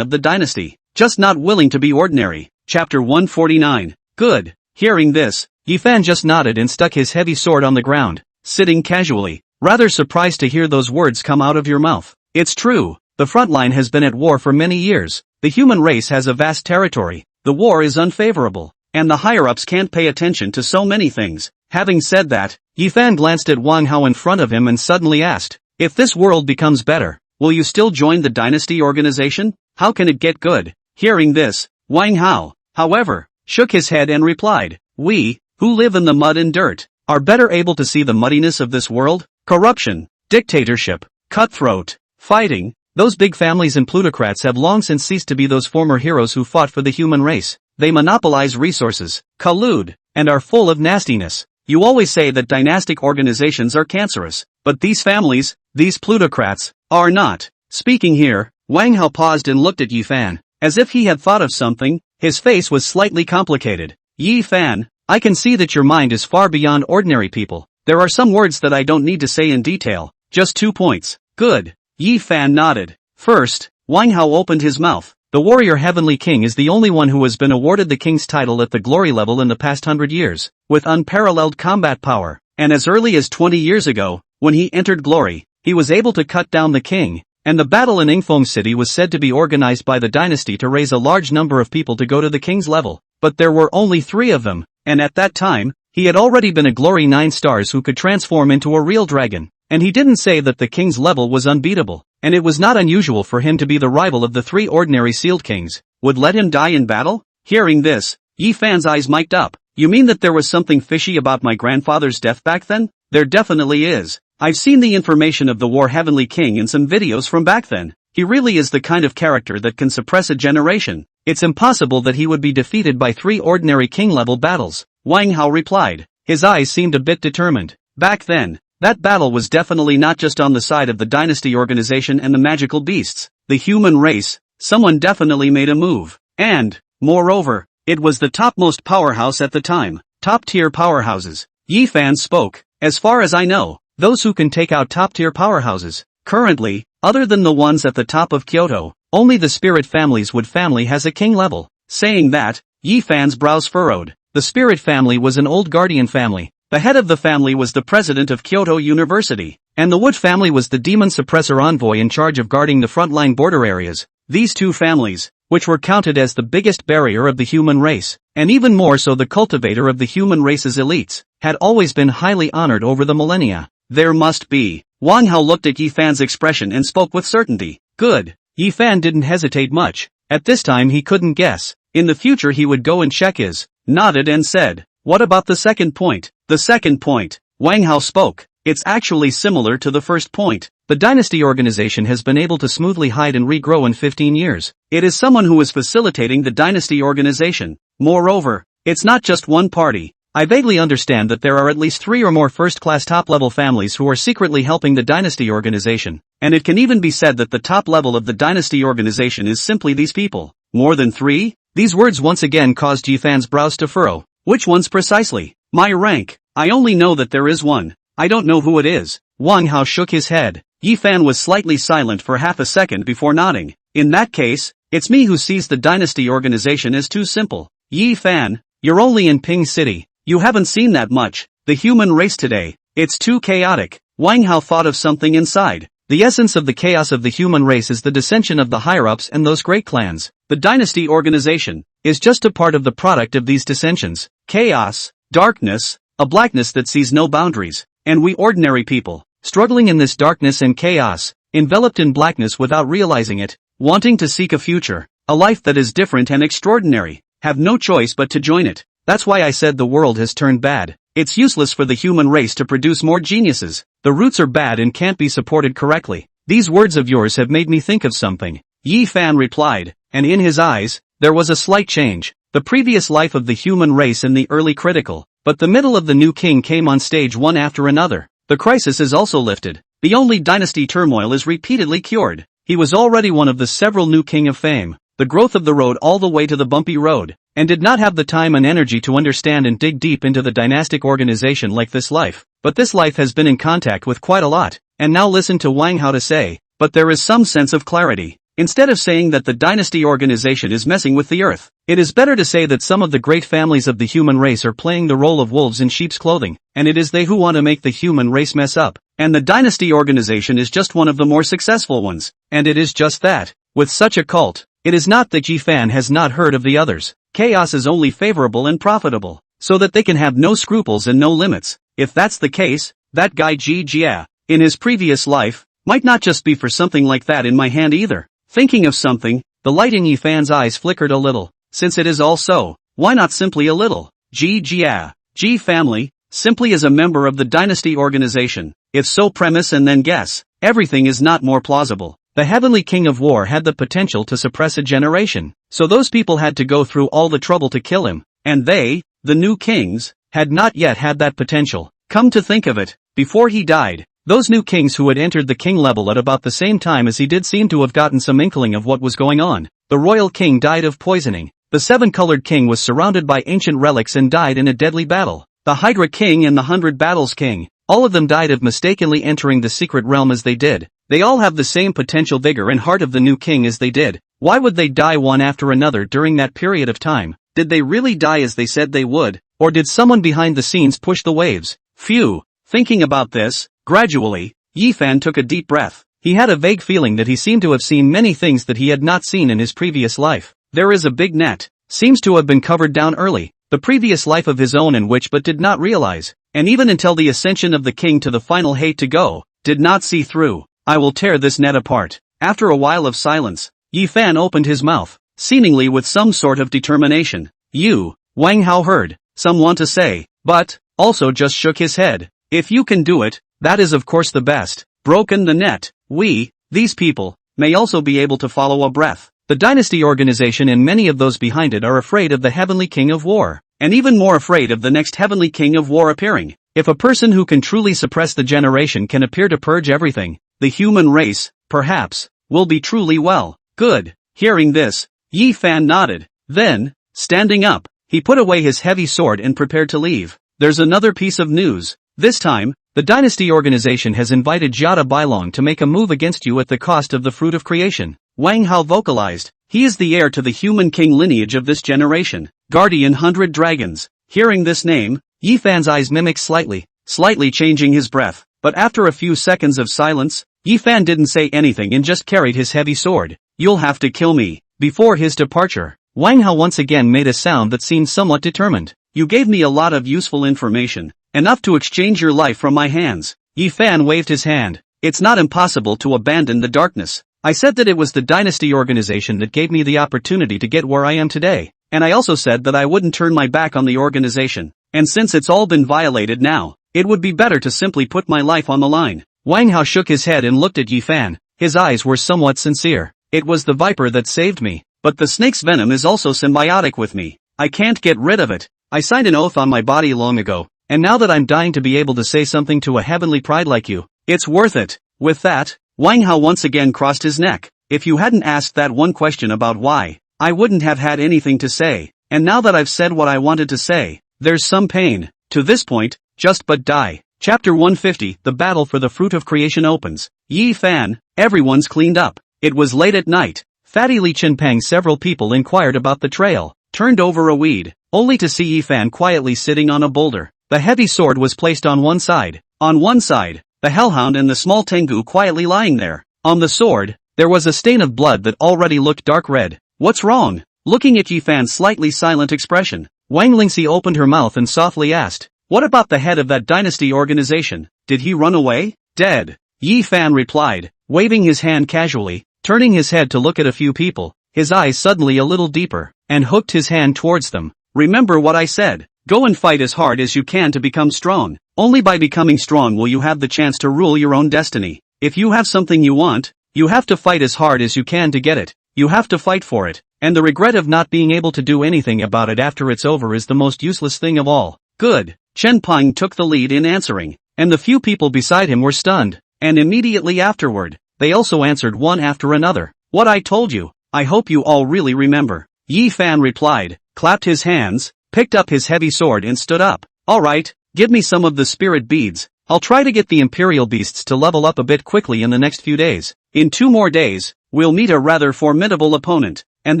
of the dynasty, just not willing to be ordinary. Chapter 149. Good. Hearing this, Yifan just nodded and stuck his heavy sword on the ground, sitting casually, rather surprised to hear those words come out of your mouth. It's true, the front line has been at war for many years, the human race has a vast territory, the war is unfavorable, and the higher-ups can't pay attention to so many things. Having said that, Yifan glanced at Wang Hao in front of him and suddenly asked, if this world becomes better, will you still join the dynasty organization? How can it get good? Hearing this, Wang Hao, however, shook his head and replied, we, who live in the mud and dirt, are better able to see the muddiness of this world. Corruption, dictatorship, cutthroat, fighting, those big families and plutocrats have long since ceased to be those former heroes who fought for the human race. They monopolize resources, collude, and are full of nastiness. You always say that dynastic organizations are cancerous, but these families, these plutocrats, are not. Speaking here, Wang Hao paused and looked at Yifan, as if he had thought of something. His face was slightly complicated. Yifan, I can see that your mind is far beyond ordinary people. There are some words that I don't need to say in detail, just 2 points. Good. Yifan nodded. First, Wang Hao opened his mouth. The warrior Heavenly King is the only one who has been awarded the king's title at the glory level in the past 100 years, with unparalleled combat power, and as early as 20 years ago, when he entered glory, he was able to cut down the king, and the battle in Yingfeng City was said to be organized by the dynasty to raise a large number of people to go to the king's level, but there were only 3 of them, and at that time, he had already been a glory 9 stars who could transform into a real dragon, and he didn't say that the king's level was unbeatable, and it was not unusual for him to be the rival of the 3 ordinary sealed kings. Would let him die in battle? Hearing this, Yifan's eyes mic'd up. You mean that there was something fishy about my grandfather's death back then? There definitely is. I've seen the information of the War Heavenly King in some videos from back then. He really is the kind of character that can suppress a generation. It's impossible that he would be defeated by 3 ordinary king-level battles. Wang Hao replied. His eyes seemed a bit determined. Back then, that battle was definitely not just on the side of the dynasty organization and the magical beasts, the human race. Someone definitely made a move. And, moreover, it was the topmost powerhouse at the time. Top-tier powerhouses. Yifan spoke. As far as I know, those who can take out top-tier powerhouses. Currently, other than the ones at the top of Kyoto, only the spirit families family has a king level. Saying that, Yifan's brows furrowed. The spirit family was an old guardian family. The head of the family was the president of Kyoto University, and the Wood family was the demon suppressor envoy in charge of guarding the frontline border areas. These 2 families, which were counted as the biggest barrier of the human race, and even more so the cultivator of the human race's elites, had always been highly honored over the millennia. There must be. Wang Hao looked at Yifan's expression and spoke with certainty. Good. Yifan didn't hesitate much. At this time he couldn't guess. In the future he would go and check his. Nodded and said, what about the second point? The second point. Wang Hao spoke. It's actually similar to the first point. The dynasty organization has been able to smoothly hide and regrow in 15 years. It is someone who is facilitating the dynasty organization. Moreover, it's not just one party. I vaguely understand that there are at least 3 or more first-class top-level families who are secretly helping the dynasty organization, and it can even be said that the top level of the dynasty organization is simply these people. More than 3? These words once again caused Yifan's brows to furrow. Which ones precisely? My rank. I only know that there is one. I don't know who it is. Wang Hao shook his head. Yifan was slightly silent for half a second before nodding. In that case, it's me who sees the dynasty organization as too simple. Yifan, you're only in Ping City. You haven't seen that much. The human race today, it's too chaotic. Wang Hao thought of something inside. The essence of the chaos of the human race is the dissension of the higher-ups and those great clans. The dynasty organization is just a part of the product of these dissensions. Chaos, darkness, a blackness that sees no boundaries, and we ordinary people, struggling in this darkness and chaos, enveloped in blackness without realizing it, wanting to seek a future, a life that is different and extraordinary, have no choice but to join it. That's why I said the world has turned bad. It's useless for the human race to produce more geniuses. The roots are bad and can't be supported correctly. These words of yours have made me think of something. Yifan replied, and in his eyes, there was a slight change. The previous life of the human race in the early critical, but the middle of the new king came on stage one after another. The crisis is also lifted. The only dynasty turmoil is repeatedly cured. He was already one of the several new king of fame, the growth of the road all the way to the bumpy road, and did not have the time and energy to understand and dig deep into the dynastic organization like this life. But this life has been in contact with quite a lot, and now listen to Wang Hao to say, but there is some sense of clarity. Instead of saying that the dynasty organization is messing with the earth, it is better to say that some of the great families of the human race are playing the role of wolves in sheep's clothing, and it is they who want to make the human race mess up. And the dynasty organization is just one of the more successful ones, and it is just that. With such a cult, it is not that Ji Fan has not heard of the others. Chaos is only favorable and profitable, so that they can have no scruples and no limits. If that's the case, that guy Ji Jia, in his previous life, might not just be for something like that in my hand either. Thinking of something, the light in Yi Fan's eyes flickered a little. Since it is all so, why not simply a little? Ji Jia, Ji family, simply as a member of the dynasty organization. If so, premise and then guess. Everything is not more plausible. The heavenly king of war had the potential to suppress a generation, so those people had to go through all the trouble to kill him, and they, the new kings, had not yet had that potential. Come to think of it, before he died, those new kings who had entered the king level at about the same time as he did seem to have gotten some inkling of what was going on. The royal king died of poisoning. The seven-colored king was surrounded by ancient relics and died in a deadly battle. The Hydra king and the 100 battles king, all of them died of mistakenly entering the secret realm as they did. They all have the same potential vigor and heart of the new king as they did. Why would they die one after another during that period of time? Did they really die as they said they would? Or did someone behind the scenes push the waves? Phew. Thinking about this, gradually, Yi Fan took a deep breath. He had a vague feeling that he seemed to have seen many things that he had not seen in his previous life. There is a big net. Seems to have been covered down early. The previous life of his own in which but did not realize. And even until the ascension of the king to the final hate to go, did not see through. I will tear this net apart. After a while of silence, Yi Fan opened his mouth, seemingly with some sort of determination. You, Wang Hao heard, some want to say, but, also just shook his head. If you can do it, that is of course the best. Broken the net, we, these people, may also be able to follow a breath. The dynasty organization and many of those behind it are afraid of the heavenly king of war, and even more afraid of the next heavenly king of war appearing. If a person who can truly suppress the generation can appear to purge everything, the human race, perhaps, will be truly well. Good. Hearing this, Yi Fan nodded. Then, standing up, he put away his heavy sword and prepared to leave. There's another piece of news. This time, the dynasty organization has invited Jiada Bailong to make a move against you at the cost of the fruit of creation. Wang Hao vocalized. He is the heir to the human king lineage of this generation. Guardian 100 Dragons. Hearing this name, Yi Fan's eyes mimicked slightly changing his breath. But after a few seconds of silence, Yi Fan didn't say anything and just carried his heavy sword. You'll have to kill me. Before his departure, Wang Hao once again made a sound that seemed somewhat determined. You gave me a lot of useful information. Enough to exchange your life from my hands. Yi Fan waved his hand. It's not impossible to abandon the darkness. I said that it was the dynasty organization that gave me the opportunity to get where I am today. And I also said that I wouldn't turn my back on the organization. And since it's all been violated now, it would be better to simply put my life on the line. Wang Hao shook his head and looked at Yi Fan. His eyes were somewhat sincere. It was the viper that saved me. But the snake's venom is also symbiotic with me. I can't get rid of it. I signed an oath on my body long ago. And now that I'm dying to be able to say something to a heavenly pride like you, it's worth it. With that, Wang Hao once again crossed his neck. If you hadn't asked that one question about why, I wouldn't have had anything to say. And now that I've said what I wanted to say, there's some pain. To this point, just but die. Chapter 150, The Battle for the Fruit of Creation opens. Yi Fan, everyone's cleaned up. It was late at night. Fatty Li Chenpeng several people inquired about the trail, turned over a weed, only to see Yi Fan quietly sitting on a boulder. The heavy sword was placed on one side. On one side, the hellhound and the small tengu quietly lying there. On the sword, there was a stain of blood that already looked dark red. What's wrong? Looking at Yi Fan's slightly silent expression, Wang Lingxi opened her mouth and softly asked, what about the head of that dynasty organization? Did he run away? Dead. Yi Fan replied, waving his hand casually, turning his head to look at a few people, his eyes suddenly a little deeper, and hooked his hand towards them. Remember what I said. Go and fight as hard as you can to become strong. Only by becoming strong will you have the chance to rule your own destiny. If you have something you want, you have to fight as hard as you can to get it. You have to fight for it. And the regret of not being able to do anything about it after it's over is the most useless thing of all. Good. Chen Peng took the lead in answering, and the few people beside him were stunned, and immediately afterward, they also answered one after another. What I told you, I hope you all really remember. Yi Fan replied, clapped his hands, picked up his heavy sword and stood up. Alright, give me some of the spirit beads. I'll try to get the Imperial Beasts to level up a bit quickly in the next few days. In 2 more days, we'll meet a rather formidable opponent, and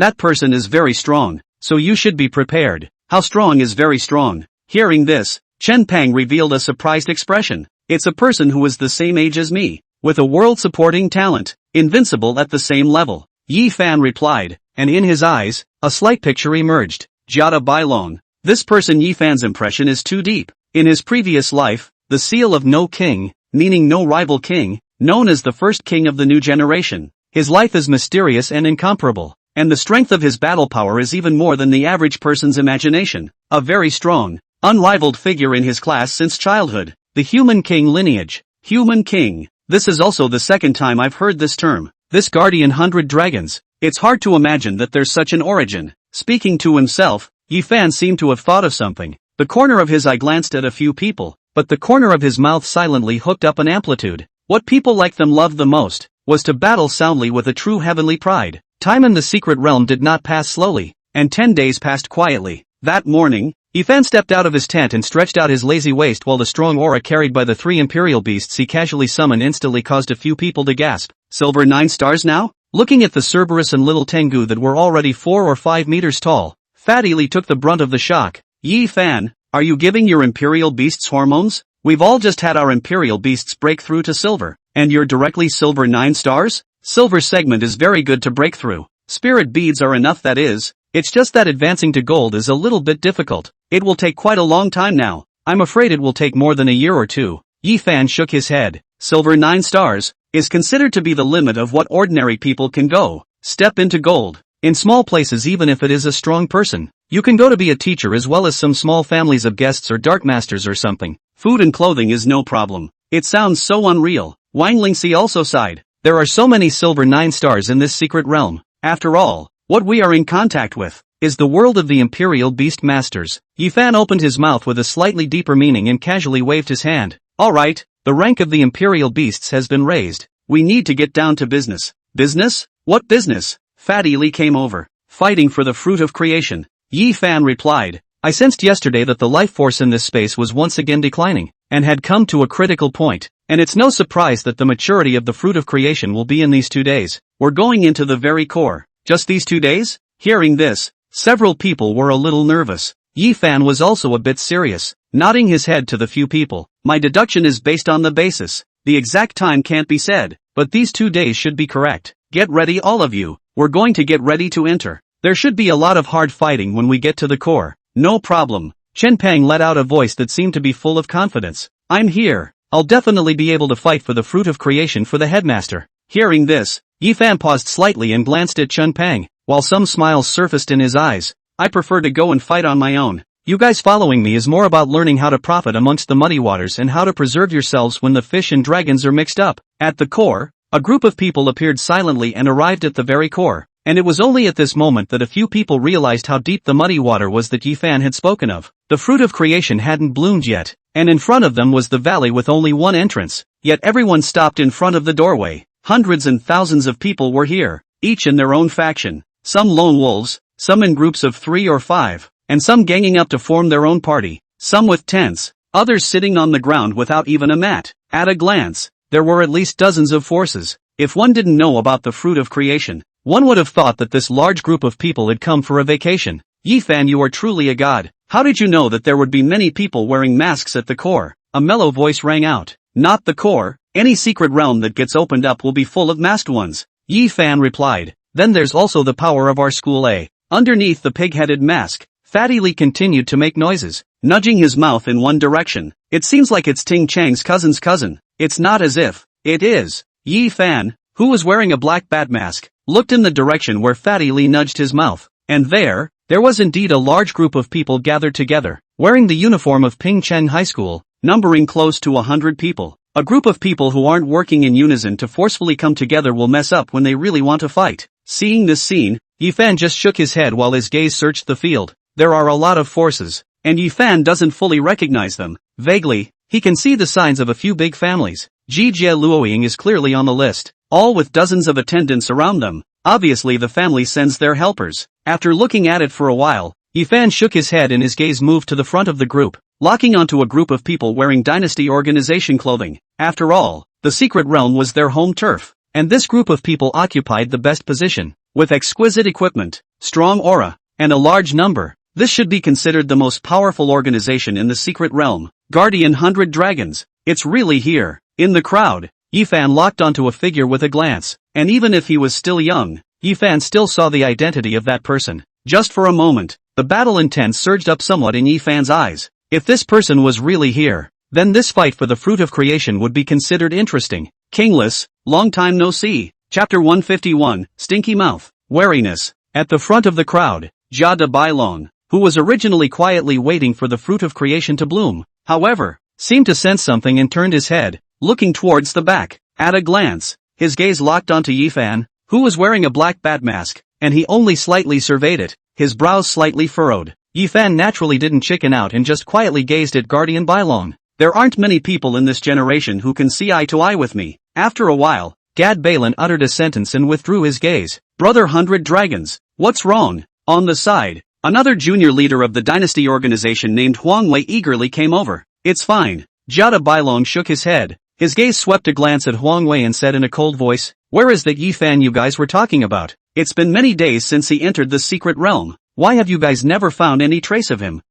that person is very strong, so you should be prepared. How strong is very strong? Hearing this, Chen Peng revealed a surprised expression. It's a person who is the same age as me, with a world-supporting talent, invincible at the same level. Yi Fan replied, and in his eyes, a slight picture emerged. Jiada Bailong. This person Yi Fan's impression is too deep. In his previous life, the seal of no king, meaning no rival king, known as the first king of the new generation. His life is mysterious and incomparable, and the strength of his battle power is even more than the average person's imagination. A very strong, unrivaled figure in his class since childhood. The human king lineage. Human king. This is also the second time I've heard this term. This guardian 100 dragons. It's hard to imagine that there's such an origin. Speaking to himself, Yi Fan seemed to have thought of something. The corner of his eye glanced at a few people, but the corner of his mouth silently hooked up an amplitude. What people like them loved the most, was to battle soundly with a true heavenly pride. Time in the secret realm did not pass slowly, and 10 days passed quietly. That morning, Yi Fan stepped out of his tent and stretched out his lazy waist while the strong aura carried by the 3 Imperial Beasts he casually summoned instantly caused a few people to gasp. Silver 9 stars now? Looking at the Cerberus and little Tengu that were already 4 or 5 meters tall, Fat Ely took the brunt of the shock. Yi Fan, are you giving your Imperial Beasts hormones? We've all just had our Imperial Beasts break through to silver, and you're directly silver 9 stars? Silver segment is very good to break through. Spirit beads are enough, that is. It's just that advancing to gold is a little bit difficult. It will take quite a long time now. I'm afraid it will take more than a year or 2. Yi Fan shook his head. Silver 9 stars is considered to be the limit of what ordinary people can go. Step into gold. In small places, even if it is a strong person, you can go to be a teacher as well as some small families of guests or dark masters or something. Food and clothing is no problem. It sounds so unreal. Wang Lingxi also sighed. There are so many silver 9 stars in this secret realm. After all, what we are in contact with is the world of the Imperial Beast Masters. Yi Fan opened his mouth with a slightly deeper meaning and casually waved his hand. Alright, the rank of the Imperial Beasts has been raised. We need to get down to business. Business? What business? Fat Ely came over. Fighting for the fruit of creation. Yi Fan replied. I sensed yesterday that the life force in this space was once again declining, and had come to a critical point, and it's no surprise that the maturity of the fruit of creation will be in these 2 days. We're going into the very core. Just these 2 days? Hearing this, several people were a little nervous. Yi Fan was also a bit serious, nodding his head to the few people. My deduction is based on the basis. The exact time can't be said, but these 2 days should be correct. Get ready, all of you. We're going to get ready to enter. There should be a lot of hard fighting when we get to the core. No problem. Chen Peng let out a voice that seemed to be full of confidence. I'm here. I'll definitely be able to fight for the fruit of creation for the headmaster. Hearing this, Yi Fan paused slightly and glanced at Chen Peng, while some smiles surfaced in his eyes. I prefer to go and fight on my own. You guys following me is more about learning how to profit amongst the muddy waters and how to preserve yourselves when the fish and dragons are mixed up. At the core, a group of people appeared silently and arrived at the very core, and it was only at this moment that a few people realized how deep the muddy water was that Yi Fan had spoken of. The fruit of creation hadn't bloomed yet, and in front of them was the valley with only one entrance, yet everyone stopped in front of the doorway. Hundreds and thousands of people were here, each in their own faction, some lone wolves, some in groups of 3 or 5, and some ganging up to form their own party, some with tents, others sitting on the ground without even a mat. At a glance, there were at least dozens of forces. If one didn't know about the fruit of creation, one would have thought that this large group of people had come for a vacation. Yi Fan, you are truly a god. How did you know that there would be many people wearing masks at the core? A mellow voice rang out. Not the core. Any secret realm that gets opened up will be full of masked ones. Yi Fan replied. Then there's also the power of our school A. Underneath the pig-headed mask, Fatty Lee continued to make noises, nudging his mouth in one direction. It seems like it's Ting Chang's cousin's cousin. It's not as if it is. Yi Fan, who was wearing a black bat mask, looked in the direction where Fatty Lee nudged his mouth, and there was indeed a large group of people gathered together, wearing the uniform of Ping Cheng High School, numbering close to 100 people. A group of people who aren't working in unison to forcefully come together will mess up when they really want to fight. Seeing this scene, Yi Fan just shook his head while his gaze searched the field. There are a lot of forces, and Yifan doesn't fully recognize them. Vaguely, he can see the signs of a few big families. Jie Luoying is clearly on the list, all with dozens of attendants around them. Obviously the family sends their helpers. After looking at it for a while, Yifan shook his head and his gaze moved to the front of the group, locking onto a group of people wearing dynasty organization clothing. After all, the secret realm was their home turf, and this group of people occupied the best position. With exquisite equipment, strong aura, and a large number, this should be considered the most powerful organization in the secret realm. Guardian 100 Dragons. It's really here. In the crowd, Yifan locked onto a figure with a glance, and even if he was still young, Yifan still saw the identity of that person. Just for a moment, the battle intent surged up somewhat in Yifan's eyes. If this person was really here, then this fight for the fruit of creation would be considered interesting. Kingless, long time no see. Chapter 151, Stinky Mouth. Wariness. At the front of the crowd, Jia de Bailong, who was originally quietly waiting for the fruit of creation to bloom, however, seemed to sense something and turned his head, looking towards the back. At a glance, his gaze locked onto Yifan, who was wearing a black bat mask, and he only slightly surveyed it, his brows slightly furrowed. Yifan naturally didn't chicken out and just quietly gazed at Guardian Bailong. There aren't many people in this generation who can see eye to eye with me. After a while, Gad Balin uttered a sentence and withdrew his gaze. Brother 100 Dragons, what's wrong? On the side, another junior leader of the dynasty organization named Huang Wei eagerly came over. It's fine. Jia de Bailong shook his head. His gaze swept a glance at Huang Wei and said in a cold voice, where is that Yifan you guys were talking about? It's been many days since he entered the secret realm. Why have you guys never found any trace of him?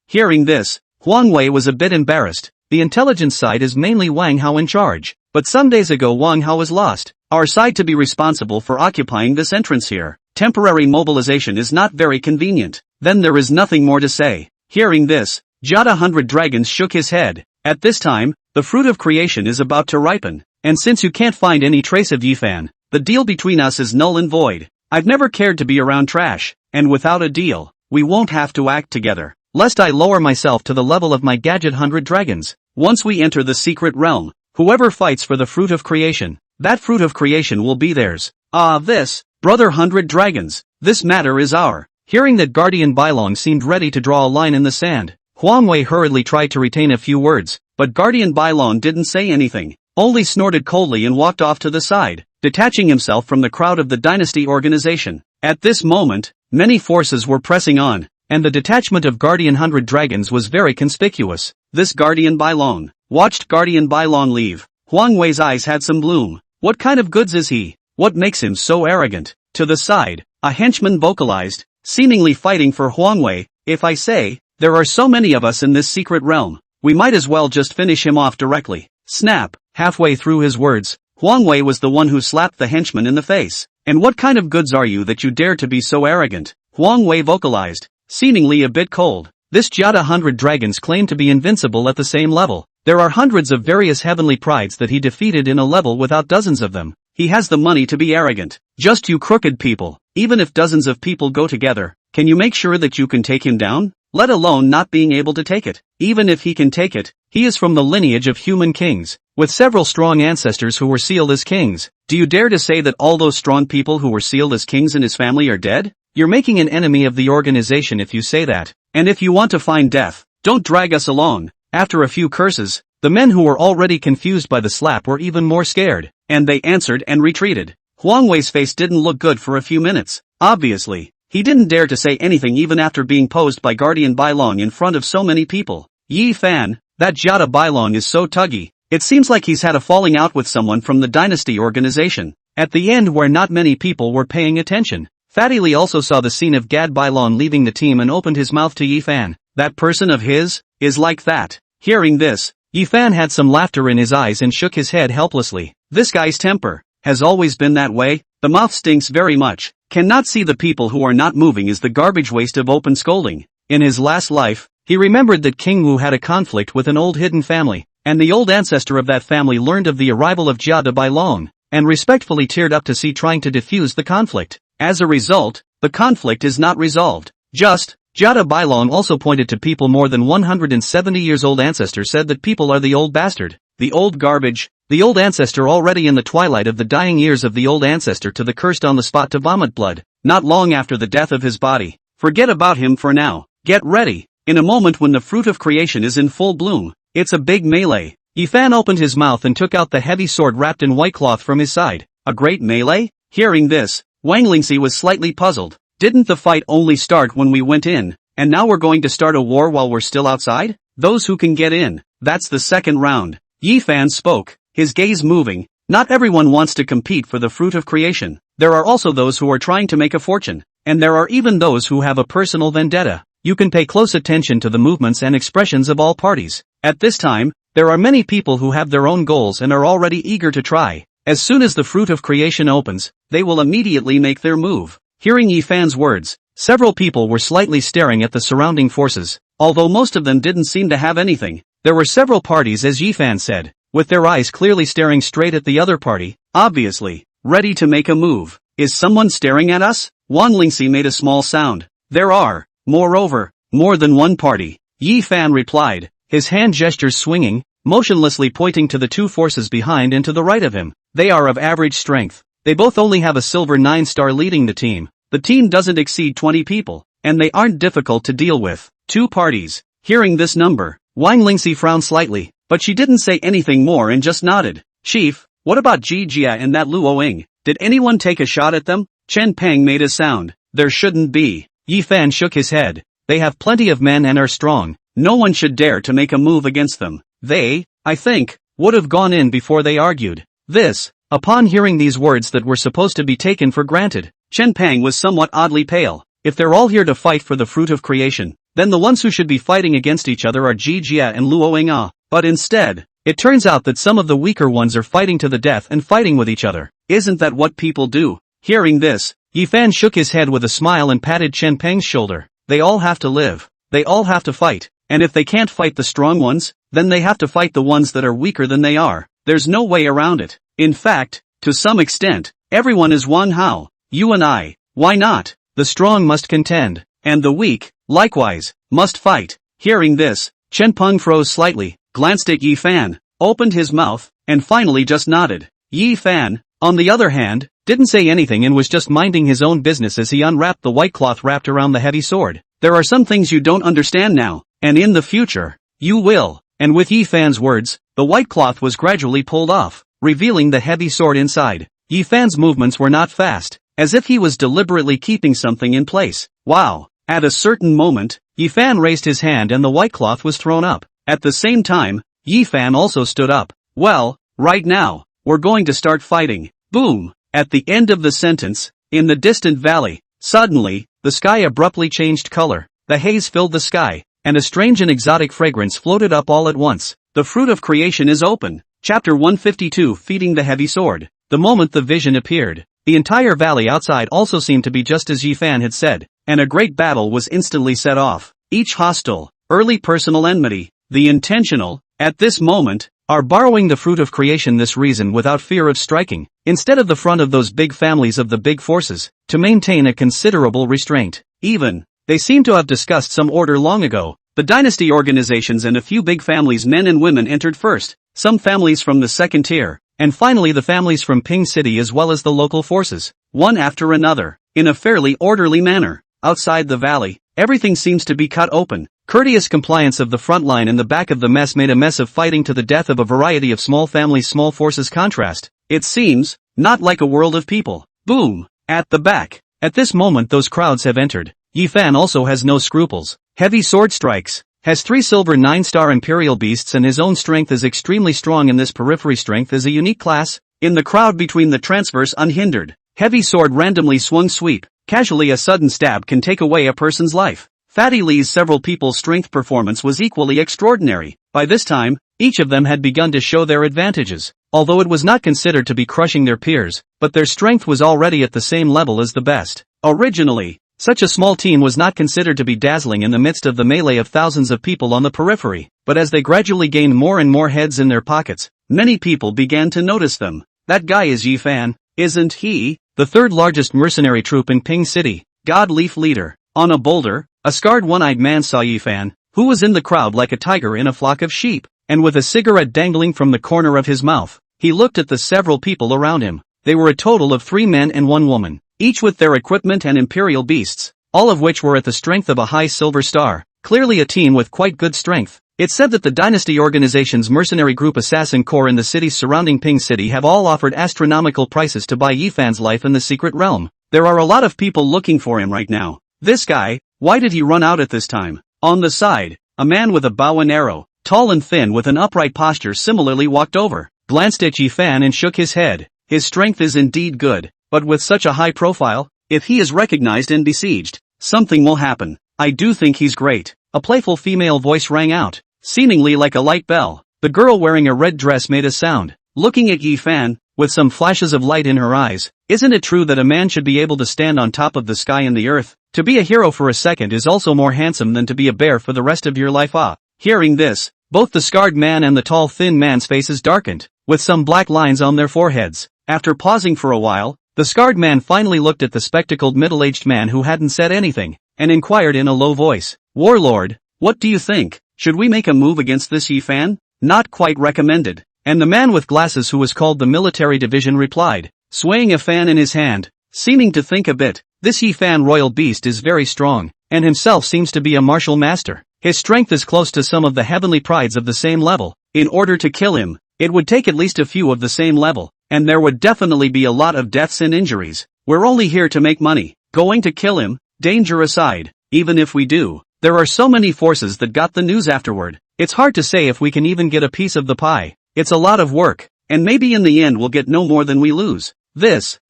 Hearing this, Huang Wei was a bit embarrassed. The intelligence side is mainly Wang Hao in charge, but some days ago Wang Hao was lost. Our side to be responsible for occupying this entrance here. Temporary mobilization is not very convenient. Then there is nothing more to say. Hearing this, Jia de 100 Dragons shook his head. At this time, the fruit of creation is about to ripen, and since you can't find any trace of Yifan, the deal between us is null and void. I've never cared to be around trash, and without a deal, we won't have to act together, lest I lower myself to the level of my gadget 100 dragons. Once we enter the secret realm, whoever fights for the fruit of creation, that fruit of creation will be theirs. Brother 100 Dragons, this matter is our. Hearing that Guardian Bailong seemed ready to draw a line in the sand, Huang Wei hurriedly tried to retain a few words, but Guardian Bailong didn't say anything, only snorted coldly and walked off to the side, detaching himself from the crowd of the dynasty organization. At this moment, many forces were pressing on, and the detachment of Guardian 100 Dragons was very conspicuous. This Guardian Bailong watched Guardian Bailong leave. Huang Wei's eyes had some bloom. What kind of goods is he? What makes him so arrogant? To the side, a henchman vocalized, seemingly fighting for Huang Wei. If I say, there are so many of us in this secret realm, we might as well just finish him off directly. Snap. Halfway through his words, Huang Wei was the one who slapped the henchman in the face. And what kind of goods are you that you dare to be so arrogant? Huang Wei vocalized, seemingly a bit cold. This Jia de 100 Dragons claim to be invincible at the same level. There are hundreds of various heavenly prides that he defeated in a level without dozens of them. He has the money to be arrogant. Just you crooked people. Even if dozens of people go together, can you make sure that you can take him down? Let alone not being able to take it. Even if he can take it, he is from the lineage of human kings, with several strong ancestors who were sealed as kings. Do you dare to say that all those strong people who were sealed as kings in his family are dead? You're making an enemy of the organization if you say that. And if you want to find death, don't drag us along. After a few curses, the men who were already confused by the slap were even more scared, and they answered and retreated. Huang Wei's face didn't look good for a few minutes. Obviously, he didn't dare to say anything even after being posed by Guardian Bailong in front of so many people. Yifan, that Jia de Bailong is so tuggy. It seems like he's had a falling out with someone from the dynasty organization. At the end where not many people were paying attention, Fatty Lee also saw the scene of Gad Bailong leaving the team and opened his mouth to Yifan. That person of his is like that. Hearing this, Yifan had some laughter in his eyes and shook his head helplessly. This guy's temper has always been that way. The mouth stinks very much. Cannot see the people who are not moving is the garbage waste of open scolding. In his last life, he remembered that King Wu had a conflict with an old hidden family, and the old ancestor of that family learned of the arrival of Jia de Bailong, and respectfully teared up to see trying to defuse the conflict. As a result, the conflict is not resolved. Jia de Bailong also pointed to people more than 170 years old. Ancestor said that people are the old bastard, the old garbage, the old ancestor already in the twilight of the dying years of the old ancestor to the cursed on the spot to vomit blood, not long after the death of his body. Forget about him for now. Get ready. In a moment when the fruit of creation is in full bloom, it's a big melee. Yifan opened his mouth and took out the heavy sword wrapped in white cloth from his side. A great melee? Hearing this, Wang Lingxi was slightly puzzled. Didn't the fight only start when we went in, and now we're going to start a war while we're still outside? Those who can get in, that's the second round. Yifan spoke, his gaze moving. Not everyone wants to compete for the fruit of creation. There are also those who are trying to make a fortune, and there are even those who have a personal vendetta. You can pay close attention to the movements and expressions of all parties. At this time, there are many people who have their own goals and are already eager to try. As soon as the fruit of creation opens, they will immediately make their move. Hearing Yifan's words, several people were slightly staring at the surrounding forces. Although most of them didn't seem to have anything, there were several parties, as Yifan said, with their eyes clearly staring straight at the other party, obviously ready to make a move. Is someone staring at us? Wang Lingxi made a small sound. There are, moreover, more than one party. Yifan replied, his hand gestures swinging, motionlessly pointing to the two forces behind and to the right of him. They are of average strength. They both only have a silver 9-star leading the team. The team doesn't exceed 20 people, and they aren't difficult to deal with. Two parties. Hearing this number, Wang Lingxi frowned slightly, but she didn't say anything more and just nodded. Chief, what about Ji Jia and that Luo Ying? Did anyone take a shot at them? Chen Peng made a sound. There shouldn't be. Yifan shook his head. They have plenty of men and are strong. No one should dare to make a move against them. They, I think, would have gone in before they argued. This, upon hearing these words that were supposed to be taken for granted, Chen Peng was somewhat oddly pale. If they're all here to fight for the fruit of creation, then the ones who should be fighting against each other are Ji Jia and Luo Ying. But instead, it turns out that some of the weaker ones are fighting to the death and fighting with each other. Isn't that what people do? Hearing this, Yifan shook his head with a smile and patted Chen Peng's shoulder. They all have to live. They all have to fight. And if they can't fight the strong ones, then they have to fight the ones that are weaker than they are. There's no way around it. In fact, to some extent, everyone is Wang Hao. You and I. Why not? The strong must contend, and the weak, likewise, must fight. Hearing this, Chen Peng froze slightly, glanced at Yifan, opened his mouth, and finally just nodded. Yifan, on the other hand, didn't say anything and was just minding his own business as he unwrapped the white cloth wrapped around the heavy sword. There are some things you don't understand now, and in the future, you will. And with Yifan's words, the white cloth was gradually pulled off, revealing the heavy sword inside. Yifan's movements were not fast, as if he was deliberately keeping something in place. Wow! At a certain moment, Yifan raised his hand and the white cloth was thrown up. At the same time, Yifan also stood up. Well, right now, we're going to start fighting. Boom! At the end of the sentence, in the distant valley, suddenly, the sky abruptly changed color. The haze filled the sky, and a strange and exotic fragrance floated up all at once. The fruit of creation is open. Chapter 152, Feeding the Heavy Sword. The moment the vision appeared, the entire valley outside also seemed to be just as Yifan had said, and a great battle was instantly set off. Each hostile, early personal enmity, the intentional, at this moment, are borrowing the fruit of creation this reason without fear of striking, instead of the front of those big families of the big forces, to maintain a considerable restraint. Even, they seem to have discussed some order long ago. The dynasty organizations and a few big families, men and women, entered first, some families from the second tier, and finally the families from Ping City as well as the local forces, one after another, in a fairly orderly manner. Outside the valley, everything seems to be cut open. Courteous compliance of the front line and the back of the mess made a mess of fighting to the death of a variety of small families, small forces contrast. It seems, not like a world of people. Boom! At the back. At this moment those crowds have entered. Yifan also has no scruples. Heavy sword strikes. Has 3 silver 9-star imperial beasts and his own strength is extremely strong in this periphery. Strength is a unique class. In the crowd between the transverse unhindered. Heavy sword randomly swung sweep. Casually a sudden stab can take away a person's life. Fatty Lee's several people's strength performance was equally extraordinary. By this time, each of them had begun to show their advantages, although it was not considered to be crushing their peers, but their strength was already at the same level as the best. Originally, such a small team was not considered to be dazzling in the midst of the melee of thousands of people on the periphery, but as they gradually gained more and more heads in their pockets, many people began to notice them. That guy is Yifan, isn't he? The third largest mercenary troop in Ping City, God Leaf leader. On a boulder, a scarred one-eyed man saw Yifan, who was in the crowd like a tiger in a flock of sheep, and with a cigarette dangling from the corner of his mouth. He looked at the several people around him. They were a total of 3 men and 1 woman, each with their equipment and imperial beasts, all of which were at the strength of a high silver star. clearly a team with quite good strength. It's said that the Dynasty Organization's mercenary group Assassin Corps in the cities surrounding Ping City have all offered astronomical prices to buy Yifan's life in the secret realm. There are a lot of people looking for him right now. This guy, why did he run out at this time? On the side, a man with a bow and arrow, tall and thin with an upright posture similarly walked over, glanced at Yifan and shook his head. His strength is indeed good, but with such a high profile, if he is recognized and besieged, something will happen. I do think he's great. A playful female voice rang out, seemingly like a light bell. The girl wearing a red dress made a sound, looking at Yifan, with some flashes of light in her eyes. Isn't it true that a man should be able to stand on top of the sky and the earth? To be a hero for a second is also more handsome than to be a bear for the rest of your life. Hearing this, both the scarred man and the tall thin man's faces darkened, with some black lines on their foreheads. After pausing for a while, the scarred man finally looked at the spectacled middle-aged man who hadn't said anything, and inquired in a low voice, "Warlord, what do you think? Should we make a move against this Yifan?" "Not quite recommended." And the man with glasses who was called the military division replied, swaying a fan in his hand, seeming to think a bit. "This Yifan royal beast is very strong, and himself seems to be a martial master. His strength is close to some of the heavenly prides of the same level. In order to kill him, it would take at least a few of the same level, and there would definitely be a lot of deaths and injuries. We're only here to make money. Going to kill him, danger aside, even if we do, there are so many forces that got the news afterward. It's hard to say if we can even get a piece of the pie. It's a lot of work, and maybe in the end we'll get no more than we lose."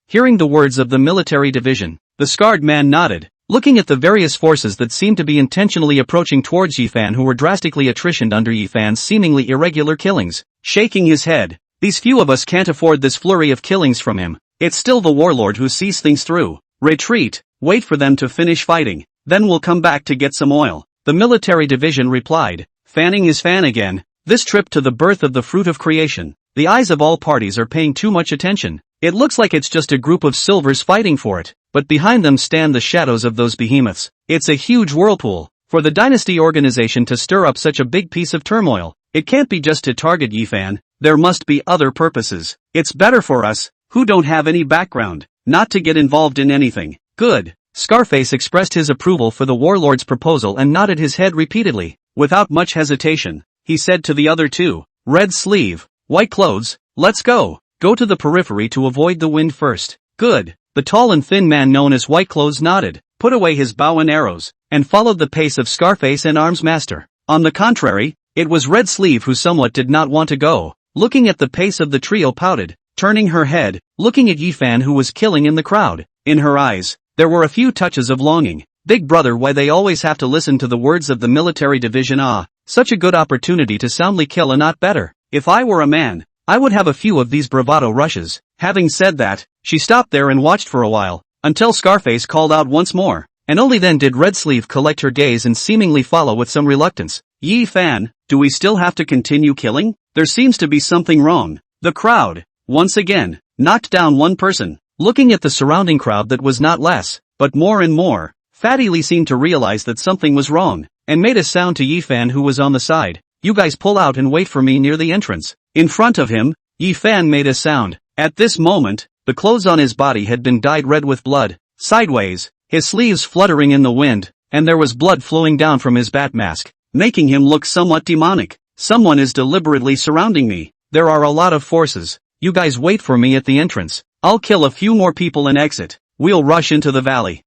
Hearing the words of the military division, the scarred man nodded, looking at the various forces that seemed to be intentionally approaching towards Yifan who were drastically attritioned under Yifan's seemingly irregular killings, shaking his head. "These few of us can't afford this flurry of killings from him. It's still the warlord who sees things through. Retreat, wait for them to finish fighting, then we'll come back to get some oil," the military division replied, fanning his fan again. This trip to the birth of the fruit of creation, the eyes of all parties are paying too much attention. It looks like it's just a group of silvers fighting for it, but behind them stand the shadows of those behemoths. It's a huge whirlpool. For the Dynasty Organization to stir up such a big piece of turmoil, it can't be just to target Yifan, there must be other purposes. It's better for us, who don't have any background, not to get involved in anything. Good. Scarface expressed his approval for the warlord's proposal and nodded his head repeatedly. Without much hesitation, he said to the other two, "Red sleeve, white clothes, let's go. Go to the periphery to avoid the wind first." "Good." The tall and thin man known as White Clothes nodded, put away his bow and arrows, and followed the pace of Scarface and Arms Master. On the contrary, it was Red Sleeve who somewhat did not want to go. Looking at the pace of the trio pouted, turning her head, looking at Yifan who was killing in the crowd. In her eyes, there were a few touches of longing. Big brother, why they always have to listen to the words of the military division? Such a good opportunity to soundly kill a not better. If I were a man, I would have a few of these bravado rushes. Having said that, she stopped there and watched for a while, until Scarface called out once more, and only then did Red Sleeve collect her gaze and seemingly follow with some reluctance. "Yifan, do we still have to continue killing? There seems to be something wrong." The crowd, once again, knocked down one person. Looking at the surrounding crowd that was not less, but more and more, Fatty Lee seemed to realize that something was wrong, and made a sound to Yifan who was on the side. "You guys pull out and wait for me near the entrance." In front of him, Yifan made a sound. At this moment, the clothes on his body had been dyed red with blood, sideways, his sleeves fluttering in the wind, and there was blood flowing down from his bat mask, making him look somewhat demonic. "Someone is deliberately surrounding me. There are a lot of forces. You guys wait for me at the entrance. I'll kill a few more people and exit. We'll rush into the valley."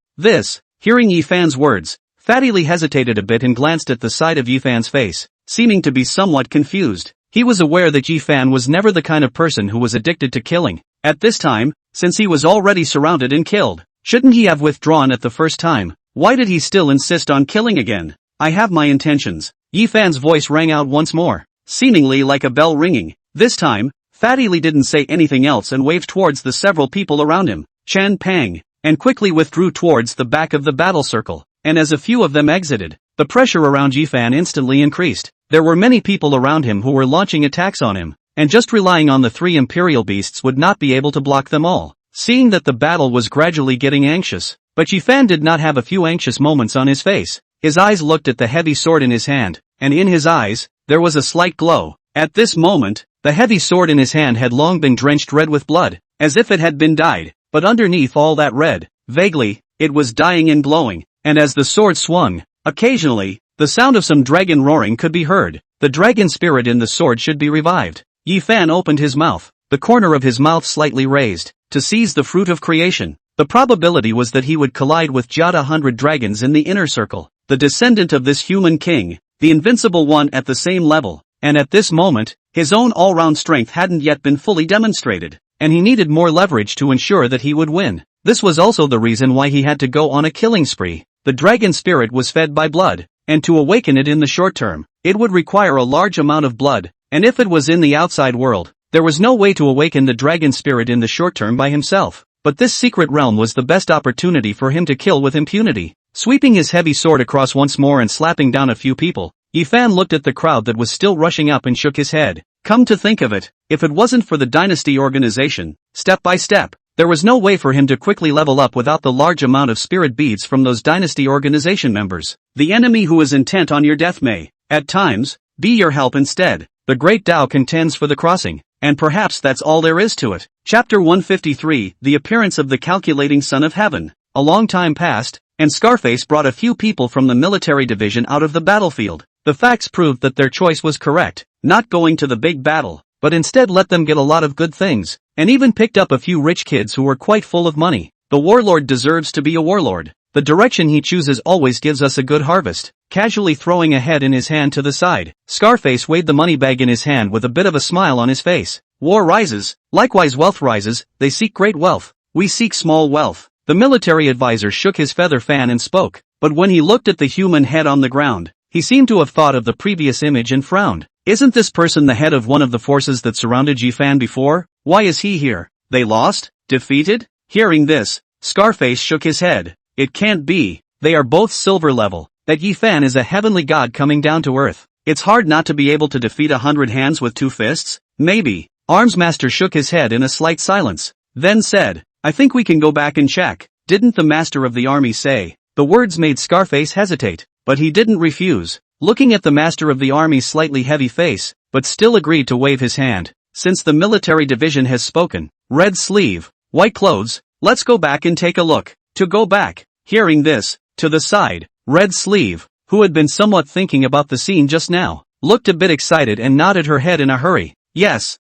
Hearing Yifan's words, Fatty Lee hesitated a bit and glanced at the side of Yifan's face, seeming to be somewhat confused. He was aware that Yifan was never the kind of person who was addicted to killing. At this time, since he was already surrounded and killed, shouldn't he have withdrawn at the first time? Why did he still insist on killing again? "I have my intentions." Yifan's voice rang out once more, seemingly like a bell ringing. This time, Fatty Lee didn't say anything else and waved towards the several people around him, Chan Pang, and quickly withdrew towards the back of the battle circle. And as a few of them exited, the pressure around Yifan instantly increased. There were many people around him who were launching attacks on him, and just relying on the three imperial beasts would not be able to block them all. Seeing that the battle was gradually getting anxious, but Yifan did not have a few anxious moments on his face. His eyes looked at the heavy sword in his hand, and in his eyes, there was a slight glow. At this moment, the heavy sword in his hand had long been drenched red with blood, as if it had been dyed, but underneath all that red, vaguely, it was dying and glowing, and as the sword swung, occasionally, The sound of some dragon roaring could be heard. The dragon spirit in the sword should be revived. Yi Fan opened his mouth, the corner of his mouth slightly raised, to seize the fruit of creation. The probability was that he would collide with Jada 100 dragons in the inner circle, the descendant of this human king, the invincible one at the same level, and at this moment, his own all-round strength hadn't yet been fully demonstrated, and he needed more leverage to ensure that he would win. This was also the reason why he had to go on a killing spree. The dragon spirit was fed by blood, and to awaken it in the short term, it would require a large amount of blood, and if it was in the outside world, there was no way to awaken the dragon spirit in the short term by himself. But this secret realm was the best opportunity for him to kill with impunity. Sweeping his heavy sword across once more and slapping down a few people, Yi Fan looked at the crowd that was still rushing up and shook his head. Come to think of it, if it wasn't for the dynasty organization, step by step, there was no way for him to quickly level up without the large amount of spirit beads from those dynasty organization members. The enemy who is intent on your death may, at times, be your help instead. The great Tao contends for the crossing, and perhaps that's all there is to it. Chapter 153, The Appearance of the Calculating Son of Heaven. A long time passed, and Scarface brought a few people from the military division out of the battlefield. The facts proved that their choice was correct, not going to the big battle, but instead let them get a lot of good things, and even picked up a few rich kids who were quite full of money. The warlord deserves to be a warlord. The direction he chooses always gives us a good harvest. Casually throwing a head in his hand to the side, Scarface weighed the money bag in his hand with a bit of a smile on his face. War rises, likewise wealth rises, they seek great wealth, we seek small wealth. The military advisor shook his feather fan and spoke, but when he looked at the human head on the ground, he seemed to have thought of the previous image and frowned. Isn't this person the head of one of the forces that surrounded Yi Fan before? Why is he here? They lost? Defeated? Hearing this, Scarface shook his head. It can't be, they are both silver level. That Yi Fan is a heavenly god coming down to earth. It's hard not to be able to defeat 100 hands with 2 fists? Maybe. Armsmaster shook his head in a slight silence, then said, I think we can go back and check. Didn't the master of the army say? The words made Scarface hesitate, but he didn't refuse, looking at the master of the army's slightly heavy face, but still agreed to wave his hand. Since the military division has spoken, red sleeve, white clothes, let's go back and take a look. To go back. Hearing this, to the side, Red Sleeve, who had been somewhat thinking about the scene just now, looked a bit excited and nodded her head in a hurry. Yes,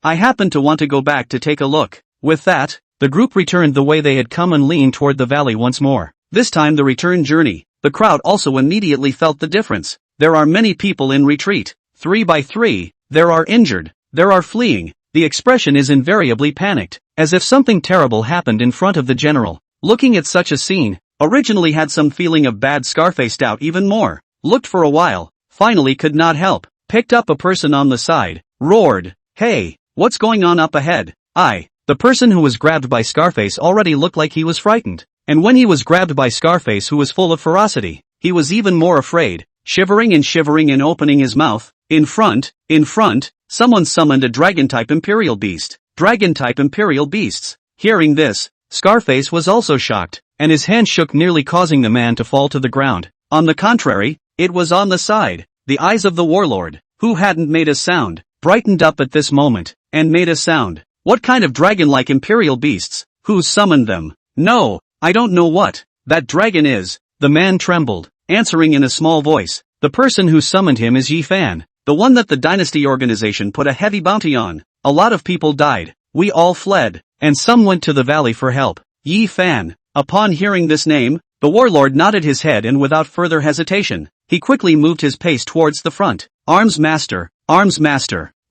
I happen to want to go back to take a look. With that, the group returned the way they had come and leaned toward the valley once more. This time the return journey, the crowd also immediately felt the difference. There are many people in retreat. 3 by 3, there are injured, there are fleeing. The expression is invariably panicked, as if something terrible happened in front of the general. Looking at such a scene, originally had some feeling of bad. Scarface out even more, looked for a while, finally could not help, picked up a person on the side, roared, hey, what's going on up ahead? The person who was grabbed by Scarface already looked like he was frightened, and when he was grabbed by Scarface who was full of ferocity, he was even more afraid, shivering and opening his mouth. In front, someone summoned a dragon-type imperial beast. Dragon-type imperial beasts. Hearing this, Scarface was also shocked, and his hand shook, nearly causing the man to fall to the ground. On the contrary, it was on the side. The eyes of the warlord, who hadn't made a sound, brightened up at this moment, and made a sound. What kind of dragon-like imperial beasts? Who summoned them? No, I don't know what that dragon is. The man trembled, answering in a small voice. The person who summoned him is Yi Fan, the one that the dynasty organization put a heavy bounty on. A lot of people died. We all fled, and some went to the valley for help. Yi Fan. Upon hearing this name, the warlord nodded his head, and without further hesitation, he quickly moved his pace towards the front. Arms master.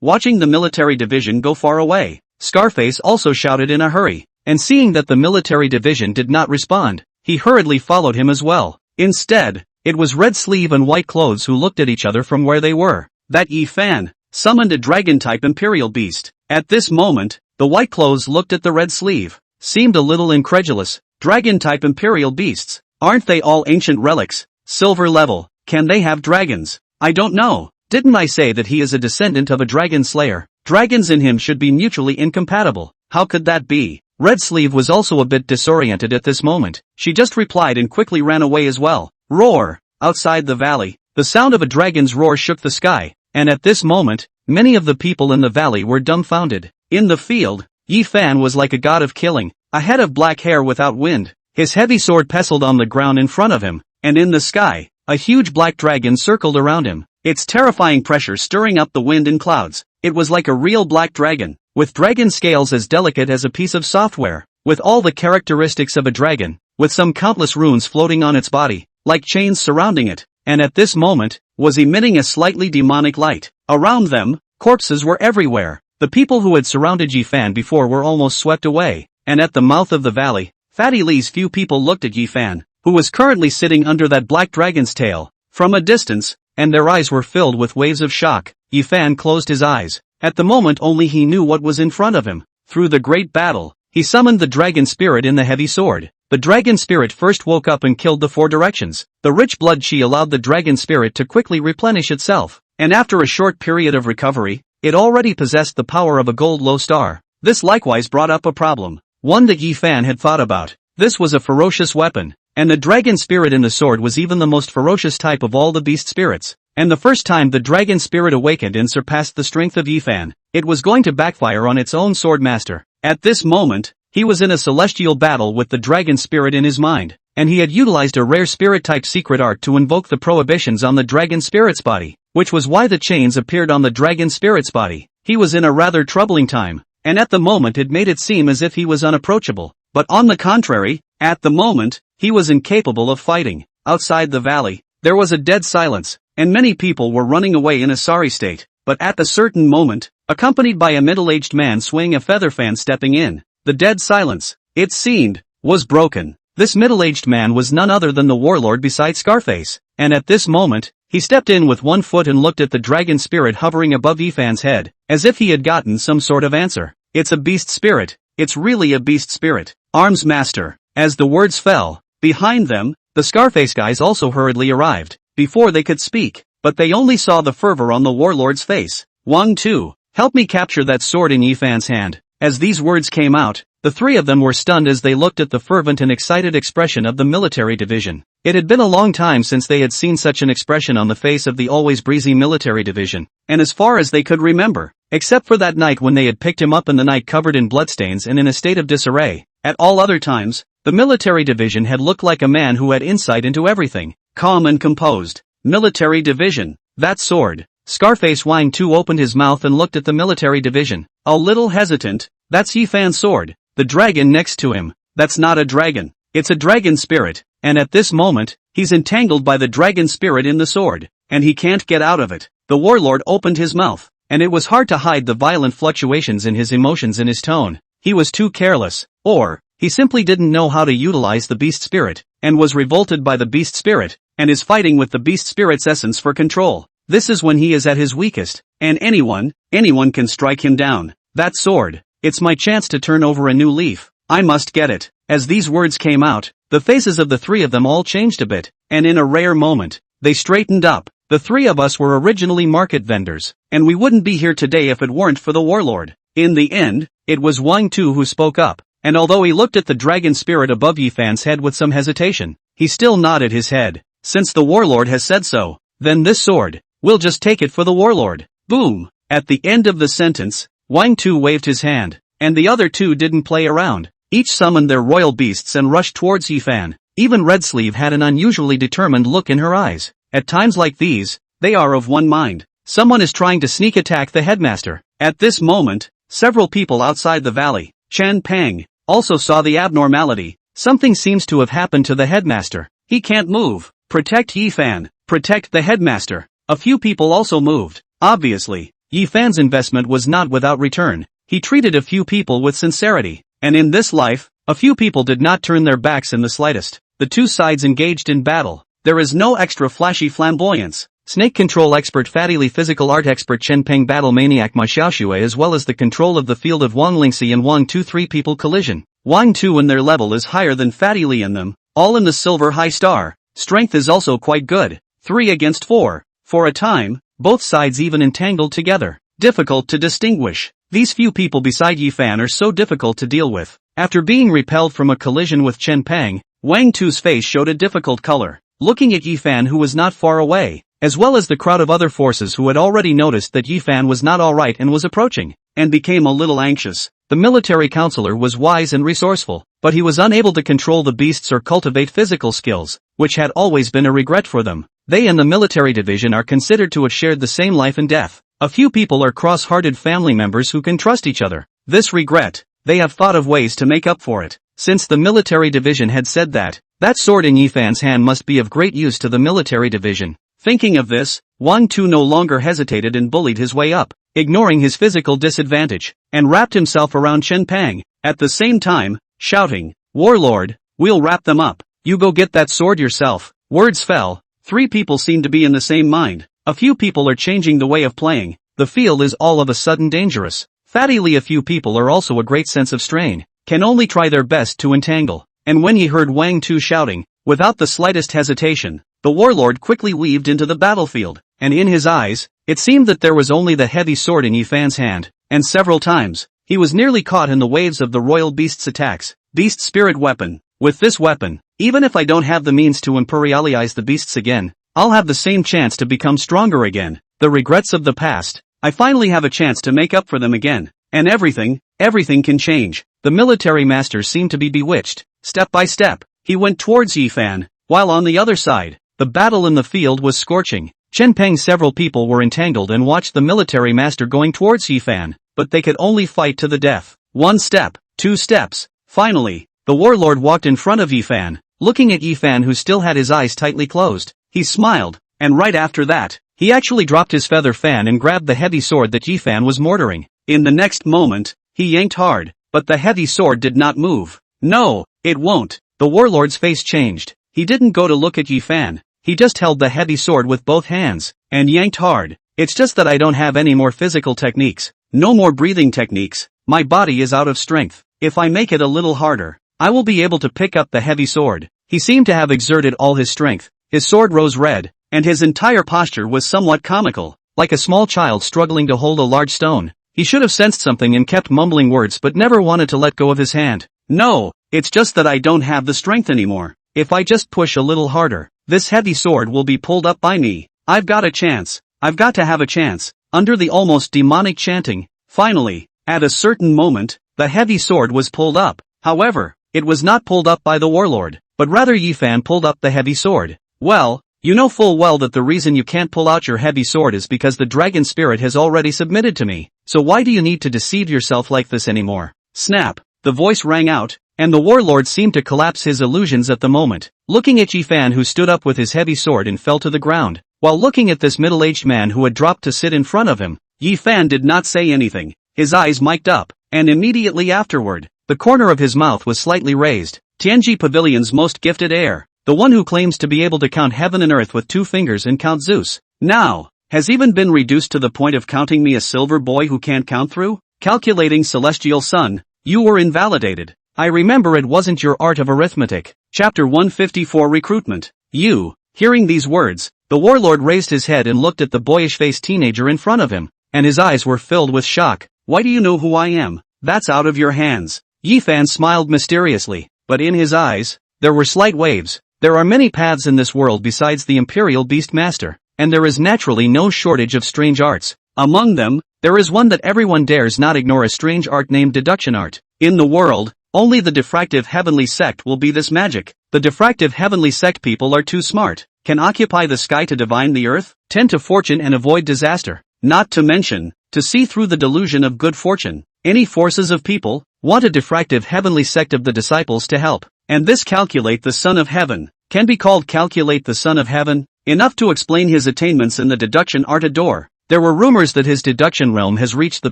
Watching the military division go far away, Scarface also shouted in a hurry, and seeing that the military division did not respond, he hurriedly followed him as well. Instead, it was Red Sleeve and White Clothes who looked at each other from where they were. That Yi Fan summoned a dragon-type imperial beast. At this moment, the White Clothes looked at the Red Sleeve, seemed a little incredulous. Dragon-type imperial beasts, aren't they all ancient relics? Silver level, can they have dragons? I don't know. Didn't I say that he is a descendant of a dragon slayer? Dragons in him should be mutually incompatible. How could that be? Red Sleeve was also a bit disoriented at this moment. She just replied and quickly ran away as well. Roar! Outside the valley, the sound of a dragon's roar shook the sky, and at this moment, many of the people in the valley were dumbfounded. In the field, Yi Fan was like a god of killing, a head of black hair without wind. His heavy sword pestled on the ground in front of him, and in the sky, a huge black dragon circled around him, its terrifying pressure stirring up the wind and clouds. It was like a real black dragon, with dragon scales as delicate as a piece of software, with all the characteristics of a dragon, with some countless runes floating on its body, like chains surrounding it, and at this moment, was emitting a slightly demonic light. Around them, corpses were everywhere. The people who had surrounded Yifan before were almost swept away, and at the mouth of the valley, Fatty Lee's few people looked at Yifan, who was currently sitting under that black dragon's tail, from a distance, and their eyes were filled with waves of shock. Yifan closed his eyes. At the moment only he knew what was in front of him. Through the great battle, he summoned the dragon spirit in the heavy sword. The dragon spirit first woke up and killed the four directions. The rich blood chi allowed the dragon spirit to quickly replenish itself, and after a short period of recovery, it already possessed the power of a gold low star. This likewise brought up a problem, one that Yifan had thought about. This was a ferocious weapon, and the dragon spirit in the sword was even the most ferocious type of all the beast spirits. And the first time the dragon spirit awakened and surpassed the strength of Yifan, it was going to backfire on its own sword master. At this moment, he was in a celestial battle with the dragon spirit in his mind, and he had utilized a rare spirit-type secret art to invoke the prohibitions on the dragon spirit's body, which was why the chains appeared on the dragon spirit's body. He was in a rather troubling time, and at the moment it made it seem as if he was unapproachable. But on the contrary, at the moment, he was incapable of fighting. Outside the valley, there was a dead silence, and many people were running away in a sorry state. But at a certain moment, accompanied by a middle-aged man swinging a feather fan stepping in, the dead silence, it seemed, was broken. This middle-aged man was none other than the warlord beside Scarface, and at this moment, he stepped in with one foot and looked at the dragon spirit hovering above Yifan's head, as if he had gotten some sort of answer. It's a beast spirit. It's really a beast spirit. Arms master. As the words fell, behind them, the Scarface guys also hurriedly arrived, before they could speak, but they only saw the fervor on the warlord's face. Wang Tu, help me capture that sword in Yifan's hand. As these words came out, the three of them were stunned as they looked at the fervent and excited expression of the military division. It had been a long time since they had seen such an expression on the face of the always breezy military division, and as far as they could remember, except for that night when they had picked him up in the night covered in bloodstains and in a state of disarray, at all other times, the military division had looked like a man who had insight into everything, calm and composed. Military division, that sword. Scarface Wang Tu opened his mouth and looked at the military division, a little hesitant. That's Yifan's sword. The dragon next to him, that's not a dragon, it's a dragon spirit, and at this moment, he's entangled by the dragon spirit in the sword, and he can't get out of it. The warlord opened his mouth, and it was hard to hide the violent fluctuations in his emotions in his tone. He was too careless, or he simply didn't know how to utilize the beast spirit, and was revolted by the beast spirit, and is fighting with the beast spirit's essence for control. This is when he is at his weakest, and anyone can strike him down. That sword, it's my chance to turn over a new leaf. I must get it. As these words came out, the faces of the three of them all changed a bit, and in a rare moment, they straightened up. The three of us were originally market vendors, and we wouldn't be here today if it weren't for the warlord. In the end, it was Wang Tu who spoke up, and although he looked at the dragon spirit above Yifan's head with some hesitation, he still nodded his head. Since the warlord has said so, then this sword, we'll just take it for the warlord. Boom! At the end of the sentence, Wang Tu waved his hand, and the other two didn't play around. Each summoned their royal beasts and rushed towards Yifan. Even Red Sleeve had an unusually determined look in her eyes. At times like these, they are of one mind. Someone is trying to sneak attack the headmaster. At this moment, several people outside the valley, Chen Pang, also saw the abnormality. Something seems to have happened to the headmaster. He can't move. Protect Yifan. Protect the headmaster. A few people also moved. Obviously, Yifan's investment was not without return. He treated a few people with sincerity, and in this life, a few people did not turn their backs in the slightest. The two sides engaged in battle. There is no extra flashy flamboyance. Snake control expert Fatty Lee, physical art expert Chen Peng, battle maniac Ma Xiaoxue, as well as the control of the field of Wang Lingxi and Wang Tu. Three people collision. Wang Tu and their level is higher than Fatty Lee and them, all in the silver high star. Strength is also quite good. 3 against 4. For a time, both sides even entangled together. Difficult to distinguish. These few people beside Yifan are so difficult to deal with. After being repelled from a collision with Chen Peng, Wang Tu's face showed a difficult color. Looking at Yifan, who was not far away, as well as the crowd of other forces who had already noticed that Yifan was not alright and was approaching, and became a little anxious. The military counselor was wise and resourceful, but he was unable to control the beasts or cultivate physical skills, which had always been a regret for them. They and the military division are considered to have shared the same life and death. A few people are cross-hearted family members who can trust each other. This regret, they have thought of ways to make up for it. Since the military division had said that sword in Yifan's hand must be of great use to the military division. Thinking of this, Wang Tu no longer hesitated and bullied his way up, ignoring his physical disadvantage, and wrapped himself around Chen Pang, at the same time, shouting, "Warlord, we'll wrap them up. You go get that sword yourself." Words fell. 3 people seem to be in the same mind. A few people are changing the way of playing. The field is all of a sudden dangerous. Fattily, a few people are also a great sense of strain, can only try their best to entangle. And when he heard Wang Tu shouting, without the slightest hesitation, the warlord quickly weaved into the battlefield, and in his eyes, it seemed that there was only the heavy sword in Yifan's hand, and several times, he was nearly caught in the waves of the royal beast's attacks. Beast spirit weapon. With this weapon, even if I don't have the means to imperialize the beasts again, I'll have the same chance to become stronger again. The regrets of the past, I finally have a chance to make up for them again. And everything can change. The military master seemed to be bewitched. Step by step, he went towards Yifan, while on the other side, the battle in the field was scorching. Chen Peng's several people were entangled and watched the military master going towards Yifan, but they could only fight to the death. 1 step, 2 steps. Finally, the warlord walked in front of Yifan, looking at Yifan who still had his eyes tightly closed. He smiled, and right after that, he actually dropped his feather fan and grabbed the heavy sword that Yifan was mortaring. In the next moment, he yanked hard, but the heavy sword did not move. "No, it won't." The warlord's face changed. He didn't go to look at Yifan, he just held the heavy sword with both hands, and yanked hard. "It's just that I don't have any more physical techniques. No more breathing techniques. My body is out of strength. If I make it a little harder, I will be able to pick up the heavy sword." He seemed to have exerted all his strength. His sword rose red, and his entire posture was somewhat comical, like a small child struggling to hold a large stone. He should have sensed something and kept mumbling words but never wanted to let go of his hand. "No, it's just that I don't have the strength anymore. If I just push a little harder, this heavy sword will be pulled up by me. I've got a chance. I've got to have a chance." Under the almost demonic chanting, finally, at a certain moment, the heavy sword was pulled up. However, it was not pulled up by the warlord, but rather Yifan pulled up the heavy sword. "Well, you know full well that the reason you can't pull out your heavy sword is because the dragon spirit has already submitted to me. So why do you need to deceive yourself like this anymore?" Snap! The voice rang out, and the warlord seemed to collapse his illusions at the moment, looking at Yifan who stood up with his heavy sword and fell to the ground. While looking at this middle-aged man who had dropped to sit in front of him, Yifan did not say anything. His eyes mic'd up, and immediately afterward, the corner of his mouth was slightly raised. Tianji Pavilion's most gifted heir, the one who claims to be able to count heaven and earth with 2 fingers and count Zeus, now has even been reduced to the point of counting me a silver boy who can't count through? Calculating celestial sun, you were invalidated. I remember it wasn't your art of arithmetic. Chapter 154 Recruitment. You. Hearing these words, the warlord raised his head and looked at the boyish-faced teenager in front of him, and his eyes were filled with shock. "Why do you know who I am? That's out of your hands." Yifan smiled mysteriously, but in his eyes, there were slight waves. There are many paths in this world besides the Imperial Beast Master, and there is naturally no shortage of strange arts. Among them, there is one that everyone dares not ignore, a strange art named deduction art. In the world, only the diffractive heavenly sect will be this magic. The diffractive heavenly sect people are too smart, can occupy the sky to divine the earth, tend to fortune and avoid disaster, not to mention, to see through the delusion of good fortune. Any forces of people, want a diffractive heavenly sect of the disciples to help, and this calculate the Son of Heaven, can be called calculate the Son of Heaven, enough to explain his attainments in the deduction art adore. There were rumors that his deduction realm has reached the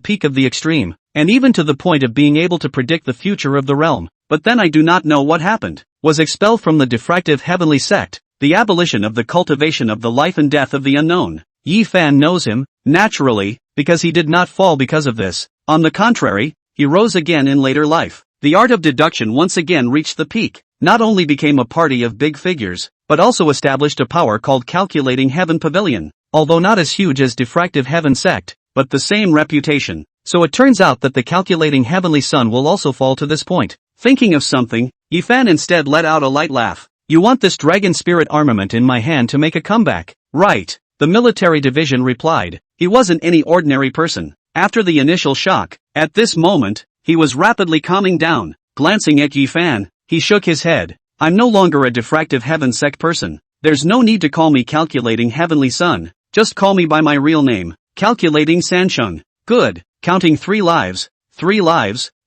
peak of the extreme, and even to the point of being able to predict the future of the realm, but then I do not know what happened. Was expelled from the diffractive heavenly sect, the abolition of the cultivation of the life and death of the unknown. Yifan knows him, naturally, because he did not fall because of this. On the contrary, he rose again in later life. The art of deduction once again reached the peak, not only became a party of big figures, but also established a power called Calculating Heaven Pavilion, although not as huge as Diffractive Heaven sect, but the same reputation. So it turns out that the Calculating Heavenly Sun will also fall to this point. Thinking of something, Yifan instead let out a light laugh. "You want this dragon spirit armament in my hand to make a comeback, right?" The military division replied. He wasn't any ordinary person. After the initial shock, at this moment, he was rapidly calming down. Glancing at Yifan, he shook his head. "I'm no longer a diffractive heaven sect person. There's no need to call me Calculating Heavenly Sun, just call me by my real name, Calculating Sansheng. Good, counting 3 lives,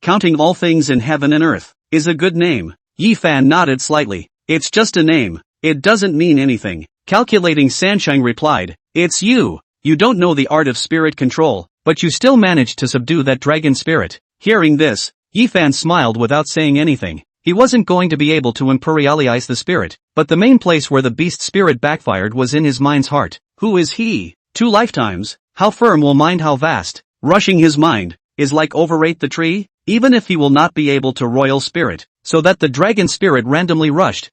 counting all things in heaven and earth, is a good name. Yi Fan nodded slightly. It's just a name, it doesn't mean anything. Calculating Sansheng replied, it's you. You don't know the art of spirit control, but you still managed to subdue that dragon spirit. Hearing this, Yi Fan smiled without saying anything. He wasn't going to be able to imperialize the spirit, but the main place where the beast spirit backfired was in his mind's heart. Who is he? 2 lifetimes? How firm will mind, how vast? Rushing his mind is like overrate the tree, even if he will not be able to royal spirit, so that the dragon spirit randomly rushed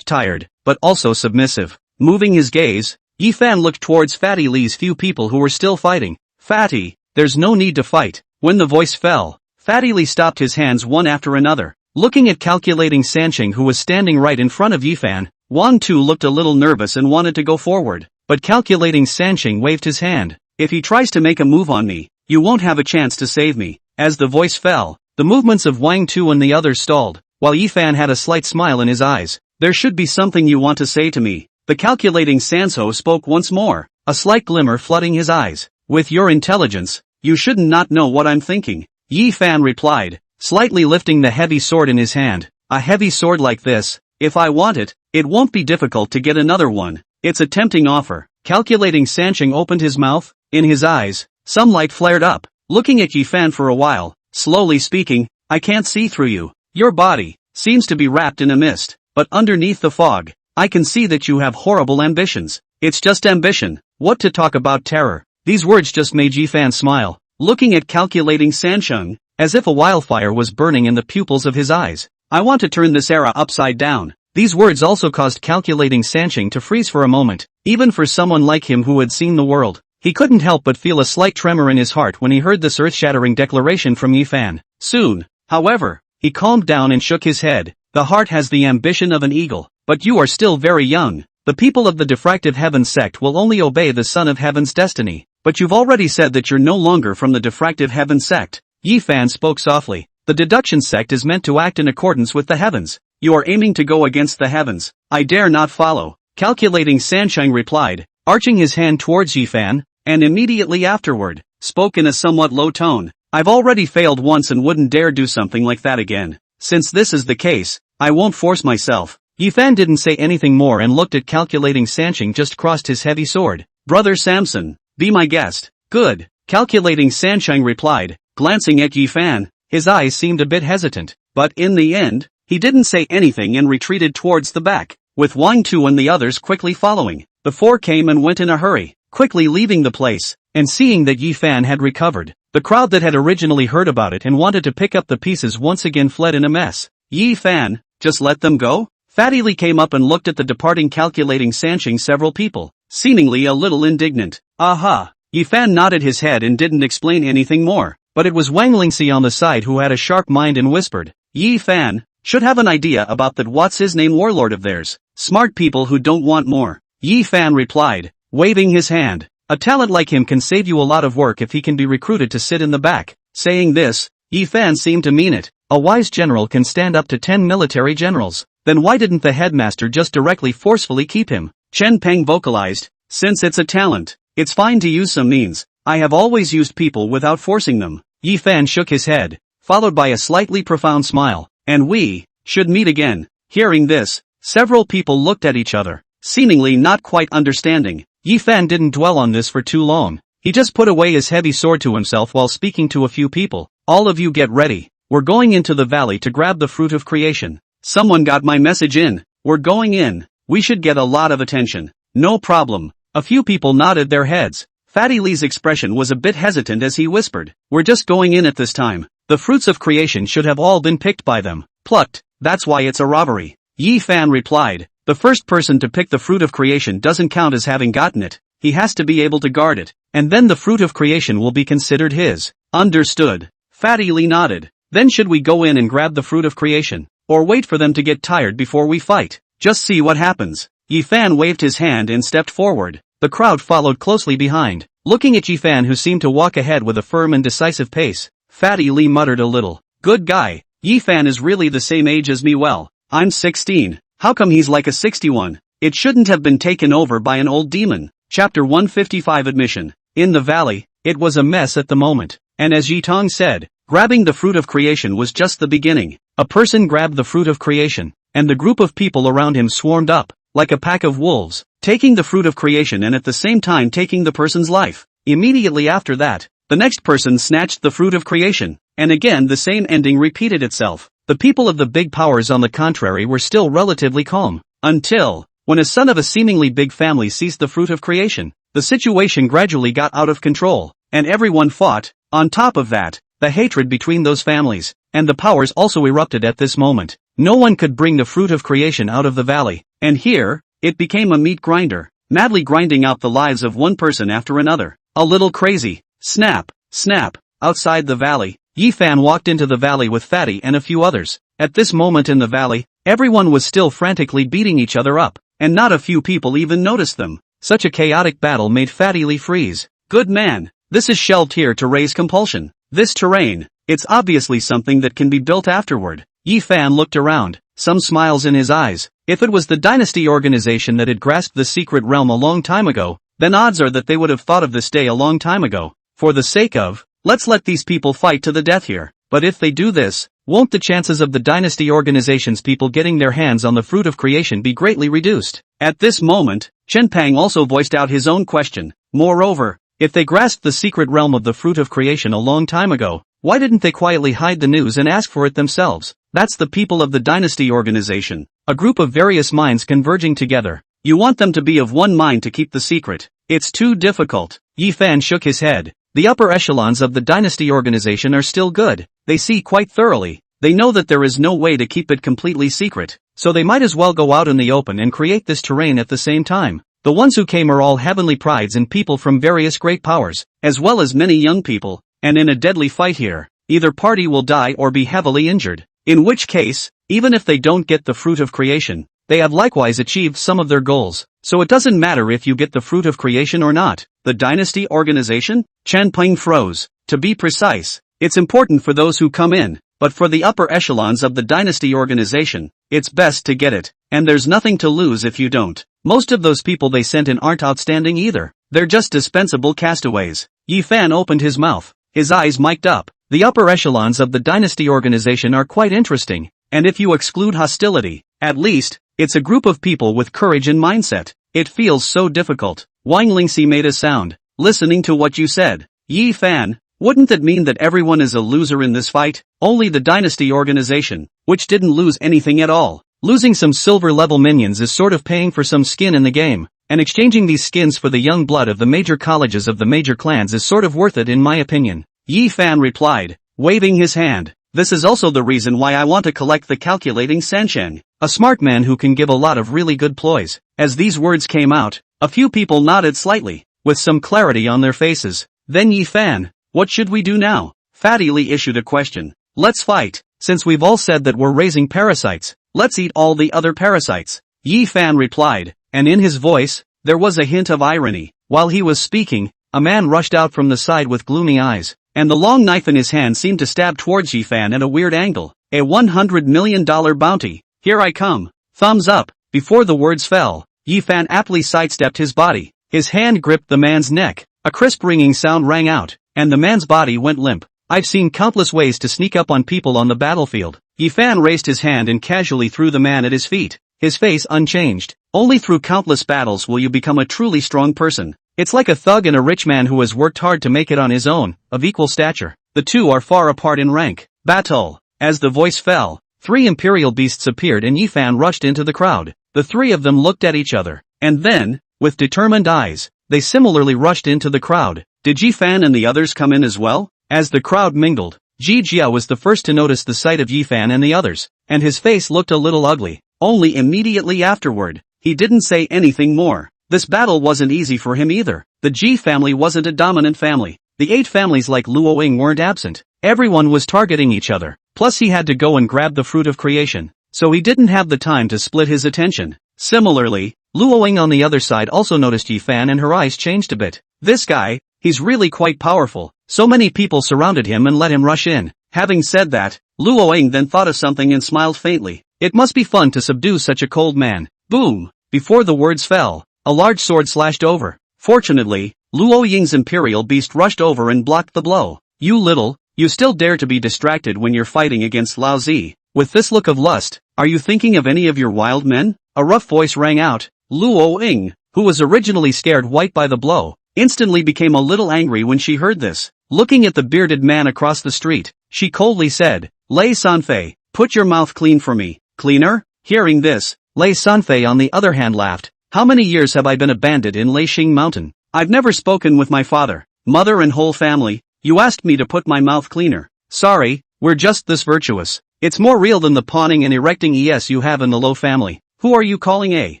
tired, but also submissive. Moving his gaze, Yi Fan looked towards Fatty Lee's few people who were still fighting. Fatty, there's no need to fight. When the voice fell, Fatty Lee stopped his hands one after another. Looking at Calculating Sansheng, who was standing right in front of Yi Fan, Wang Tu looked a little nervous and wanted to go forward, but Calculating Sansheng waved his hand. If he tries to make a move on me, you won't have a chance to save me. As the voice fell, the movements of Wang Tu and the others stalled, while Yi Fan had a slight smile in his eyes. There should be something you want to say to me. The Calculating Sanso spoke once more, a slight glimmer flooding his eyes. With your intelligence, you shouldn't not know what I'm thinking. Yi Fan replied, slightly lifting the heavy sword in his hand. A heavy sword like this, if I want it, it won't be difficult to get another one. It's a tempting offer. Calculating Sansheng opened his mouth. In his eyes, some light flared up. Looking at Yi Fan for a while, slowly speaking, I can't see through you. Your body seems to be wrapped in a mist, but underneath the fog, I can see that you have horrible ambitions. It's just ambition. What to talk about terror? These words just made Yi Fan smile. Looking at Calculating Sansheng, as if a wildfire was burning in the pupils of his eyes. I want to turn this era upside down. These words also caused Calculating Sansheng to freeze for a moment. Even for someone like him who had seen the world, he couldn't help but feel a slight tremor in his heart when he heard this earth-shattering declaration from Yi Fan. Soon, however, he calmed down and shook his head. The heart has the ambition of an eagle, but you are still very young. The people of the Diffractive Heaven sect will only obey the Son of Heaven's destiny. But you've already said that you're no longer from the Diffractive Heaven sect. Yi Fan spoke softly. The deduction sect is meant to act in accordance with the heavens. You are aiming to go against the heavens. I dare not follow. Calculating Sansheng replied, arching his hand towards Yi Fan, and immediately afterward, spoke in a somewhat low tone. I've already failed once and wouldn't dare do something like that again. Since this is the case, I won't force myself. Yi Fan didn't say anything more and looked at Calculating Sansheng, just crossed his heavy sword. Brother Samson, be my guest. Good. Calculating Sansheng replied, glancing at Yi Fan. His eyes seemed a bit hesitant, but in the end, he didn't say anything and retreated towards the back, with Wang Tu and the others quickly following. The 4 came and went in a hurry, quickly leaving the place, and seeing that Yi Fan had recovered, the crowd that had originally heard about it and wanted to pick up the pieces once again fled in a mess. Yi Fan, just let them go? Fatty Lee came up and looked at the departing Calculating Sansheng, several people, seemingly a little indignant. Aha! Yi Fan nodded his head and didn't explain anything more, but it was Wang Lingxi on the side who had a sharp mind and whispered, Yi Fan should have an idea about that what's his name warlord of theirs. Smart people who don't want more. Yi Fan replied, waving his hand. A talent like him can save you a lot of work if he can be recruited to sit in the back. Saying this, Yi Fan seemed to mean it. A wise general can stand up to 10 military generals. Then why didn't the headmaster just directly forcefully keep him? Chen Peng vocalized, since it's a talent, it's fine to use some means. I have always used people without forcing them. Yi Fan shook his head, followed by a slightly profound smile. And we should meet again. Hearing this, several people looked at each other, seemingly not quite understanding. Yi Fan didn't dwell on this for too long. He just put away his heavy sword to himself while speaking to a few people. All of you get ready. We're going into the valley to grab the fruit of creation. Someone got my message in. We're going in. We should get a lot of attention. No problem. A few people nodded their heads. Fatty Lee's expression was a bit hesitant as he whispered, we're just going in at this time. The fruits of creation should have all been picked by them. Plucked. That's why it's a robbery. Yi Fan replied, the first person to pick the fruit of creation doesn't count as having gotten it. He has to be able to guard it, and then the fruit of creation will be considered his. Understood. Fatty Lee nodded. Then should we go in and grab the fruit of creation? Or wait for them to get tired before we fight? Just see what happens. Yi Fan waved his hand and stepped forward. The crowd followed closely behind. Looking at Yi Fan, who seemed to walk ahead with a firm and decisive pace, Fatty Lee muttered a little. Good guy. Yi Fan is really the same age as me. Well, I'm 16. How come he's like a 61? it shouldn't have been taken over by an old demon. Chapter 155 Admission. In the valley, it was a mess at the moment, and as Yi Tong said, grabbing the fruit of creation was just the beginning. A person grabbed the fruit of creation, and the group of people around him swarmed up, like a pack of wolves, taking the fruit of creation and at the same time taking the person's life. Immediately after that, the next person snatched the fruit of creation, and again the same ending repeated itself. The people of the big powers on the contrary were still relatively calm, until, when a son of a seemingly big family seized the fruit of creation, the situation gradually got out of control, and everyone fought. On top of that, the hatred between those families and the powers also erupted at this moment. No one could bring the fruit of creation out of the valley, and here, it became a meat grinder, madly grinding out the lives of one person after another. A little crazy. Snap, snap. Outside the valley, Yi Fan walked into the valley with Fatty and a few others. At this moment in the valley, everyone was still frantically beating each other up, and not a few people even noticed them. Such a chaotic battle made Fatty Lee freeze. Good man, this is shelved here to raise compulsion. This terrain, it's obviously something that can be built afterward. Yi Fan looked around, some smiles in his eyes. If it was the dynasty organization that had grasped the secret realm a long time ago, then odds are that they would have thought of this day a long time ago. For the sake of, let's let these people fight to the death here. But if they do this, won't the chances of the dynasty organization's people getting their hands on the fruit of creation be greatly reduced? At this moment, Chen Pang also voiced out his own question. Moreover, if they grasped the secret realm of the fruit of creation a long time ago, why didn't they quietly hide the news and ask for it themselves? That's the people of the dynasty organization, a group of various minds converging together. You want them to be of one mind to keep the secret. It's too difficult. Yi Fan shook his head. The upper echelons of the dynasty organization are still good. They see quite thoroughly. They know that there is no way to keep it completely secret, so they might as well go out in the open and create this terrain at the same time. The ones who came are all heavenly prides and people from various great powers, as well as many young people, and in a deadly fight here, either party will die or be heavily injured. In which case, even if they don't get the fruit of creation, they have likewise achieved some of their goals, so it doesn't matter if you get the fruit of creation or not. The dynasty organization? Chen Peng froze. To be precise, it's important for those who come in, but for the upper echelons of the dynasty organization, it's best to get it, and there's nothing to lose if you don't. Most of those people they sent in aren't outstanding either. They're just dispensable castaways. Yi Fan opened his mouth, his eyes mic'd up. The upper echelons of the dynasty organization are quite interesting, and if you exclude hostility, at least, it's a group of people with courage and mindset. It feels so difficult. Wang Lingxi made a sound, listening to what you said. Yi Fan, wouldn't that mean that everyone is a loser in this fight? Only the dynasty organization, which didn't lose anything at all. Losing some silver-level minions is sort of paying for some skin in the game, and exchanging these skins for the young blood of the major colleges of the major clans is sort of worth it in my opinion. Yi Fan replied, waving his hand. This is also the reason why I want to collect the calculating Sansheng, a smart man who can give a lot of really good ploys. As these words came out, a few people nodded slightly, with some clarity on their faces. Then Yi Fan, what should we do now? Fatty Lee issued a question. Let's fight. Since we've all said that we're raising parasites, let's eat all the other parasites. Yi Fan replied, and in his voice, there was a hint of irony. While he was speaking, a man rushed out from the side with gloomy eyes, and the long knife in his hand seemed to stab towards Yi Fan at a weird angle. A $100 million bounty. Here I come. Thumbs up. Before the words fell, Yi Fan aptly sidestepped his body. His hand gripped the man's neck. A crisp ringing sound rang out, and the man's body went limp. I've seen countless ways to sneak up on people on the battlefield. Yi Fan raised his hand and casually threw the man at his feet, his face unchanged. Only through countless battles will you become a truly strong person. It's like a thug and a rich man who has worked hard to make it on his own, of equal stature. The two are far apart in rank. Battle. As the voice fell, 3 imperial beasts appeared and Yi Fan rushed into the crowd. The 3 of them looked at each other, and then, with determined eyes, they similarly rushed into the crowd. Did Yi Fan and the others come in as well? As the crowd mingled, Ji Jia was the first to notice the sight of Yi Fan and the others, and his face looked a little ugly. Only immediately afterward, he didn't say anything more. This battle wasn't easy for him either. The Ji family wasn't a dominant family. The 8 families like Luoying weren't absent. Everyone was targeting each other. Plus he had to go and grab the fruit of creation, so he didn't have the time to split his attention. Similarly, Luoying on the other side also noticed Yi Fan and her eyes changed a bit. This guy, he's really quite powerful. So many people surrounded him and let him rush in. Having said that, Luoying then thought of something and smiled faintly. It must be fun to subdue such a cold man. Boom! Before the words fell, a large sword slashed over. Fortunately, Luo Ying's imperial beast rushed over and blocked the blow. You still dare to be distracted when you're fighting against Lao Zi. With this look of lust, are you thinking of any of your wild men? A rough voice rang out. Luo Ying, who was originally scared white by the blow, instantly became a little angry when she heard this. Looking at the bearded man across the street, she coldly said, Lei Sanfei, put your mouth clean for me. Cleaner? Hearing this, Lei Sanfei on the other hand laughed. How many years have I been a bandit in Leishing Mountain? I've never spoken with my father, mother and whole family. You asked me to put my mouth cleaner. Sorry, we're just this virtuous. It's more real than the pawning and erecting you have in the Lo family. Who are you calling a?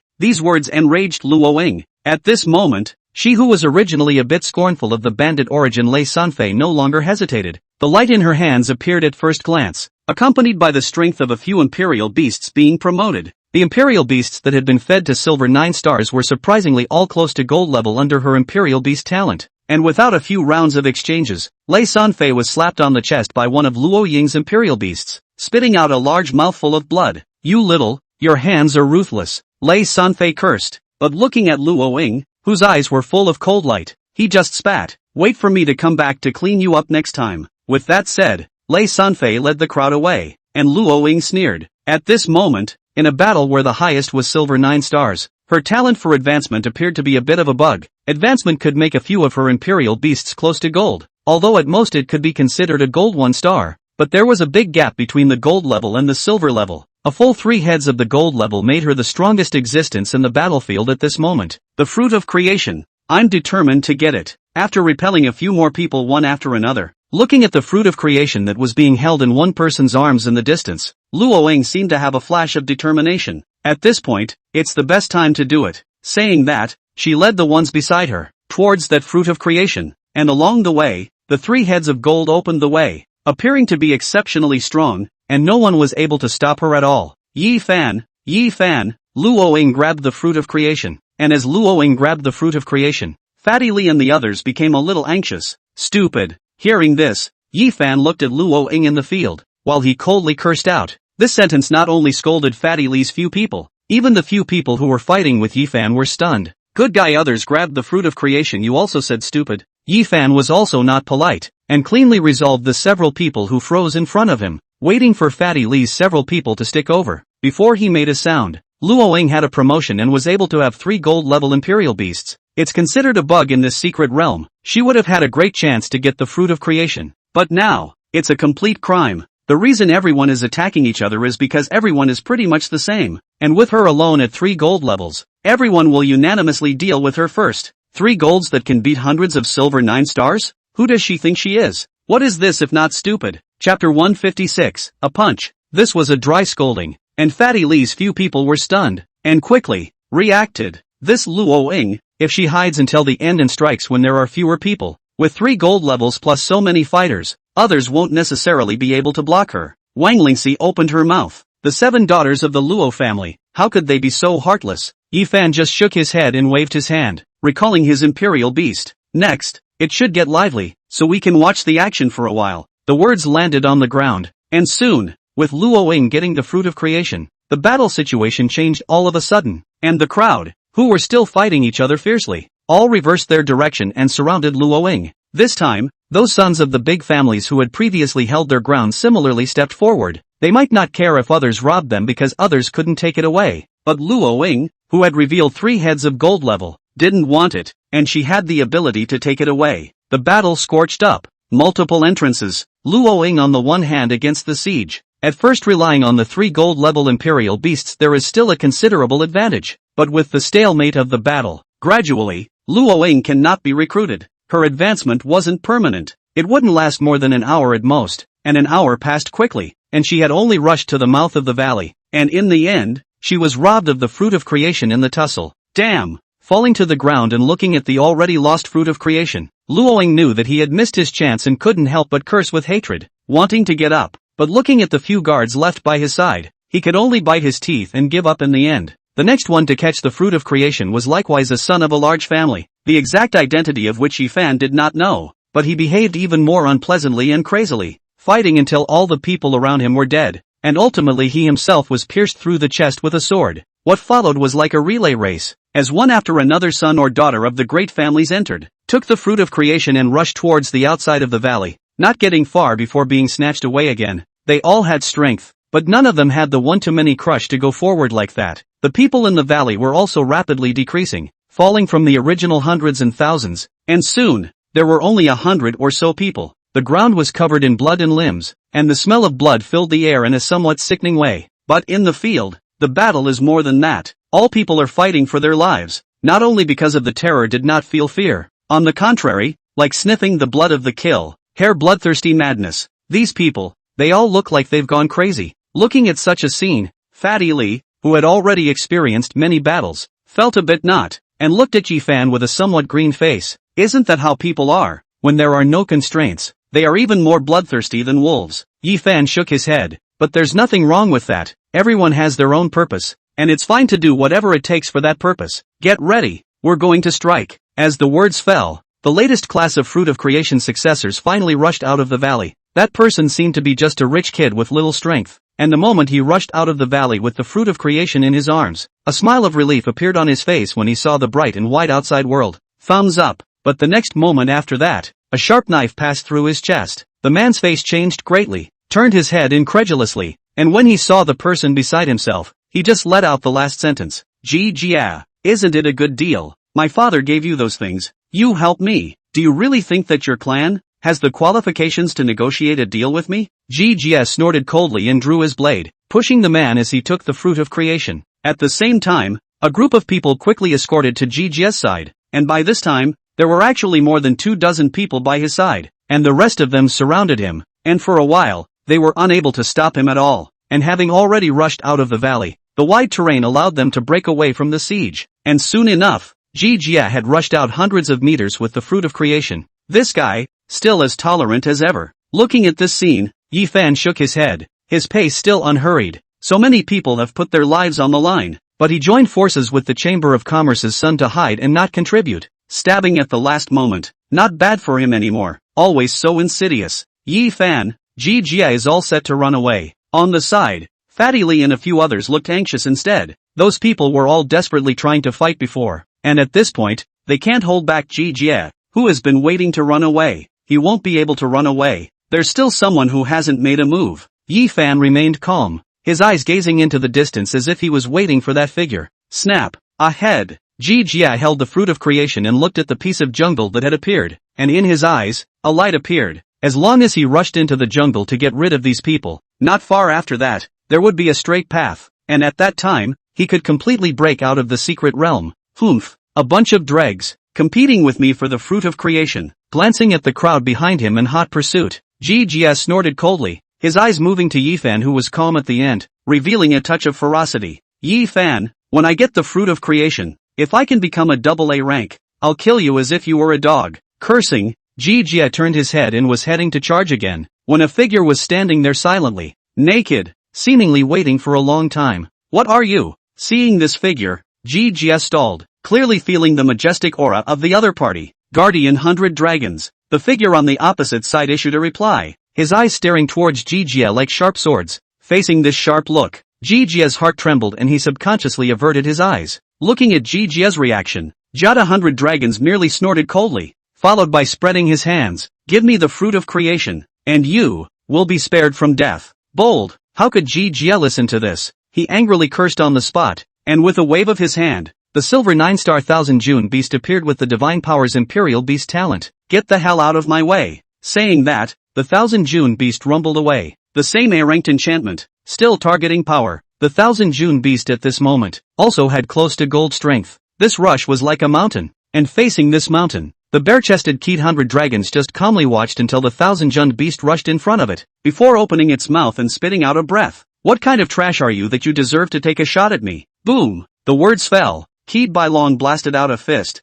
These words enraged Luo Ying. At this moment, she who was originally a bit scornful of the bandit origin Lei Sanfei no longer hesitated. The light in her hands appeared at first glance, accompanied by the strength of a few imperial beasts being promoted. The imperial beasts that had been fed to silver 9 stars were surprisingly all close to gold level under her imperial beast talent. And without a few rounds of exchanges, Lei Sanfei was slapped on the chest by one of Luo Ying's imperial beasts, spitting out a large mouthful of blood. Your hands are ruthless, Lei Sanfei cursed. But looking at Luo Ying, whose eyes were full of cold light, he just spat. Wait for me to come back to clean you up next time. With that said, Lei Sanfei led the crowd away, and Luo Ying sneered. At this moment, in a battle where the highest was silver 9 stars, her talent for advancement appeared to be a bit of a bug. Advancement could make a few of her imperial beasts close to gold, although at most it could be considered a gold 1 star. But there was a big gap between the gold level and the silver level. A full 3 heads of the gold level made her the strongest existence in the battlefield at this moment. The fruit of creation. I'm determined to get it. After repelling a few more people one after another, looking at the fruit of creation that was being held in one person's arms in the distance, Luo Ying seemed to have a flash of determination. At this point, it's the best time to do it. Saying that, she led the ones beside her towards that fruit of creation, and along the way, the 3 heads of gold opened the way, appearing to be exceptionally strong, and no one was able to stop her at all. Yi Fan, Luo Ying grabbed the fruit of creation, and as Luo Ying grabbed the fruit of creation, Fatty Li and the others became a little anxious. Stupid. Hearing this, Yi Fan looked at Luo Ying in the field, while he coldly cursed out. This sentence not only scolded Fatty Li's few people, even the few people who were fighting with Yi Fan were stunned. Good guy, others grabbed the fruit of creation. You also said stupid. Yi Fan was also not polite, and cleanly resolved the several people who froze in front of him, waiting for Fatty Li's several people to stick over. Before he made a sound, Luo Ying had a promotion and was able to have 3 gold level imperial beasts. It's considered a bug in this secret realm. She would have had a great chance to get the fruit of creation. But now, it's a complete crime. The reason everyone is attacking each other is because everyone is pretty much the same, and with her alone at 3 gold levels, everyone will unanimously deal with her first. 3 golds that can beat hundreds of silver 9 stars? Who does she think she is? What is this if not stupid? Chapter 156, A Punch. This was a dry scolding, and Fatty Li's few people were stunned, and quickly reacted. This Luo Ying, if she hides until the end and strikes when there are fewer people, with 3 gold levels plus so many fighters, others won't necessarily be able to block her. Wang Lingxi opened her mouth. The 7 daughters of the Luo family, how could they be so heartless? Yi Fan just shook his head and waved his hand, recalling his imperial beast. Next, it should get lively, so we can watch the action for a while. The words landed on the ground, and soon, with Luo Ying getting the fruit of creation, the battle situation changed all of a sudden, and the crowd, who were still fighting each other fiercely, all reversed their direction and surrounded Luo Ying. This time, those sons of the big families who had previously held their ground similarly stepped forward. They might not care if others robbed them because others couldn't take it away, but Luo Ying, who had revealed 3 heads of gold level, didn't want it, and she had the ability to take it away. The battle scorched up. Multiple entrances, Luo Ying on the one hand against the siege. At first relying on the 3 gold level imperial beasts there is still a considerable advantage, but with the stalemate of the battle, gradually, Luo Ying cannot be recruited. Her advancement wasn't permanent. It wouldn't last more than an hour at most, and an hour passed quickly, and she had only rushed to the mouth of the valley, and in the end, she was robbed of the fruit of creation in the tussle. Damn! Falling to the ground and looking at the already lost fruit of creation, Luo Ying knew that he had missed his chance and couldn't help but curse with hatred, wanting to get up, but looking at the few guards left by his side, he could only bite his teeth and give up in the end. The next one to catch the fruit of creation was likewise a son of a large family, the exact identity of which Yi Fan did not know, but he behaved even more unpleasantly and crazily, fighting until all the people around him were dead, and ultimately he himself was pierced through the chest with a sword. What followed was like a relay race, as one after another son or daughter of the great families entered, took the fruit of creation and rushed towards the outside of the valley, not getting far before being snatched away again. They all had strength, but none of them had the one-to-many crush to go forward like that. The people in the valley were also rapidly decreasing, falling from the original hundreds and thousands, and soon, there were only 100 or so people. The ground was covered in blood and limbs, and the smell of blood filled the air in a somewhat sickening way. But in the field, the battle is more than that. All people are fighting for their lives, not only because of the terror did not feel fear. On the contrary, like sniffing the blood of the kill, hair bloodthirsty madness. These people, they all look like they've gone crazy. Looking at such a scene, Fatty Lee, who had already experienced many battles, felt a bit not, and looked at Yi-Fan with a somewhat green face. Isn't that how people are, when there are no constraints? They are even more bloodthirsty than wolves. Yi-Fan shook his head. But there's nothing wrong with that. Everyone has their own purpose, and it's fine to do whatever it takes for that purpose. Get ready, we're going to strike. As the words fell, the latest class of Fruit of Creation successors finally rushed out of the valley. That person seemed to be just a rich kid with little strength, and the moment he rushed out of the valley with the Fruit of Creation in his arms, a smile of relief appeared on his face when he saw the bright and wide outside world. Thumbs up. But the next moment after that, a sharp knife passed through his chest. The man's face changed greatly, turned his head incredulously, and when he saw the person beside himself, he just let out the last sentence. Jia, isn't it a good deal? My father gave you those things. You help me. Do you really think that your clan has the qualifications to negotiate a deal with me? Jia snorted coldly and drew his blade, pushing the man as he took the Fruit of Creation. At the same time, a group of people quickly escorted to Jia's side, and by this time, there were actually more than 24 people by his side, and the rest of them surrounded him, and for a while, they were unable to stop him at all, and having already rushed out of the valley, the wide terrain allowed them to break away from the siege, and soon enough, Jia had rushed out hundreds of meters with the Fruit of Creation. This guy, still as tolerant as ever. Looking at this scene, Yi-Fan shook his head, his pace still unhurried. So many people have put their lives on the line, but he joined forces with the Chamber of Commerce's son to hide and not contribute. Stabbing at the last moment, not bad for him anymore, always so insidious. Yi-Fan, Jia is all set to run away. On the side, Fatty Lee and a few others looked anxious instead. Those people were all desperately trying to fight before, and at this point, they can't hold back Jia, who has been waiting to run away. He won't be able to run away. There's still someone who hasn't made a move. Yi-Fan remained calm, his eyes gazing into the distance as if he was waiting for that figure. Snap! Ahead! Jia held the Fruit of Creation and looked at the piece of jungle that had appeared, and in his eyes, a light appeared. As long as he rushed into the jungle to get rid of these people, not far after that, there would be a straight path, and at that time, he could completely break out of the secret realm. Humph, a bunch of dregs, competing with me for the Fruit of Creation. Glancing at the crowd behind him in hot pursuit, Jia snorted coldly, his eyes moving to Yi-Fan who was calm at the end, revealing a touch of ferocity. Yi-Fan, when I get the Fruit of Creation, if I can become a AA rank, I'll kill you as if you were a dog. Cursing, Jia turned his head and was heading to charge again, when a figure was standing there silently, naked, seemingly waiting for a long time. What are you? Seeing this figure, Jia stalled, clearly feeling the majestic aura of the other party. Guardian 100 Dragons. The figure on the opposite side issued a reply, his eyes staring towards Jia like sharp swords. Facing this sharp look, Jia's heart trembled and he subconsciously averted his eyes. Looking at Jia's reaction, Jada 100 Dragons merely snorted coldly, followed by spreading his hands. Give me the Fruit of Creation, and you will be spared from death. Bold, how could Jia listen to this? He angrily cursed on the spot, and with a wave of his hand, the silver 9-star Thousand June Beast appeared with the Divine Power's Imperial Beast talent. Get the hell out of my way. Saying that, the Thousand June Beast rumbled away. The same A-ranked enchantment, still targeting power. The Thousand June Beast at this moment, also had close to gold strength. This rush was like a mountain, and facing this mountain, the bare-chested Keat 100 Dragons just calmly watched until the Thousand June Beast rushed in front of it, before opening its mouth and spitting out a breath. What kind of trash are you that you deserve to take a shot at me? Boom! The words fell. Keat Bailong blasted out a fist,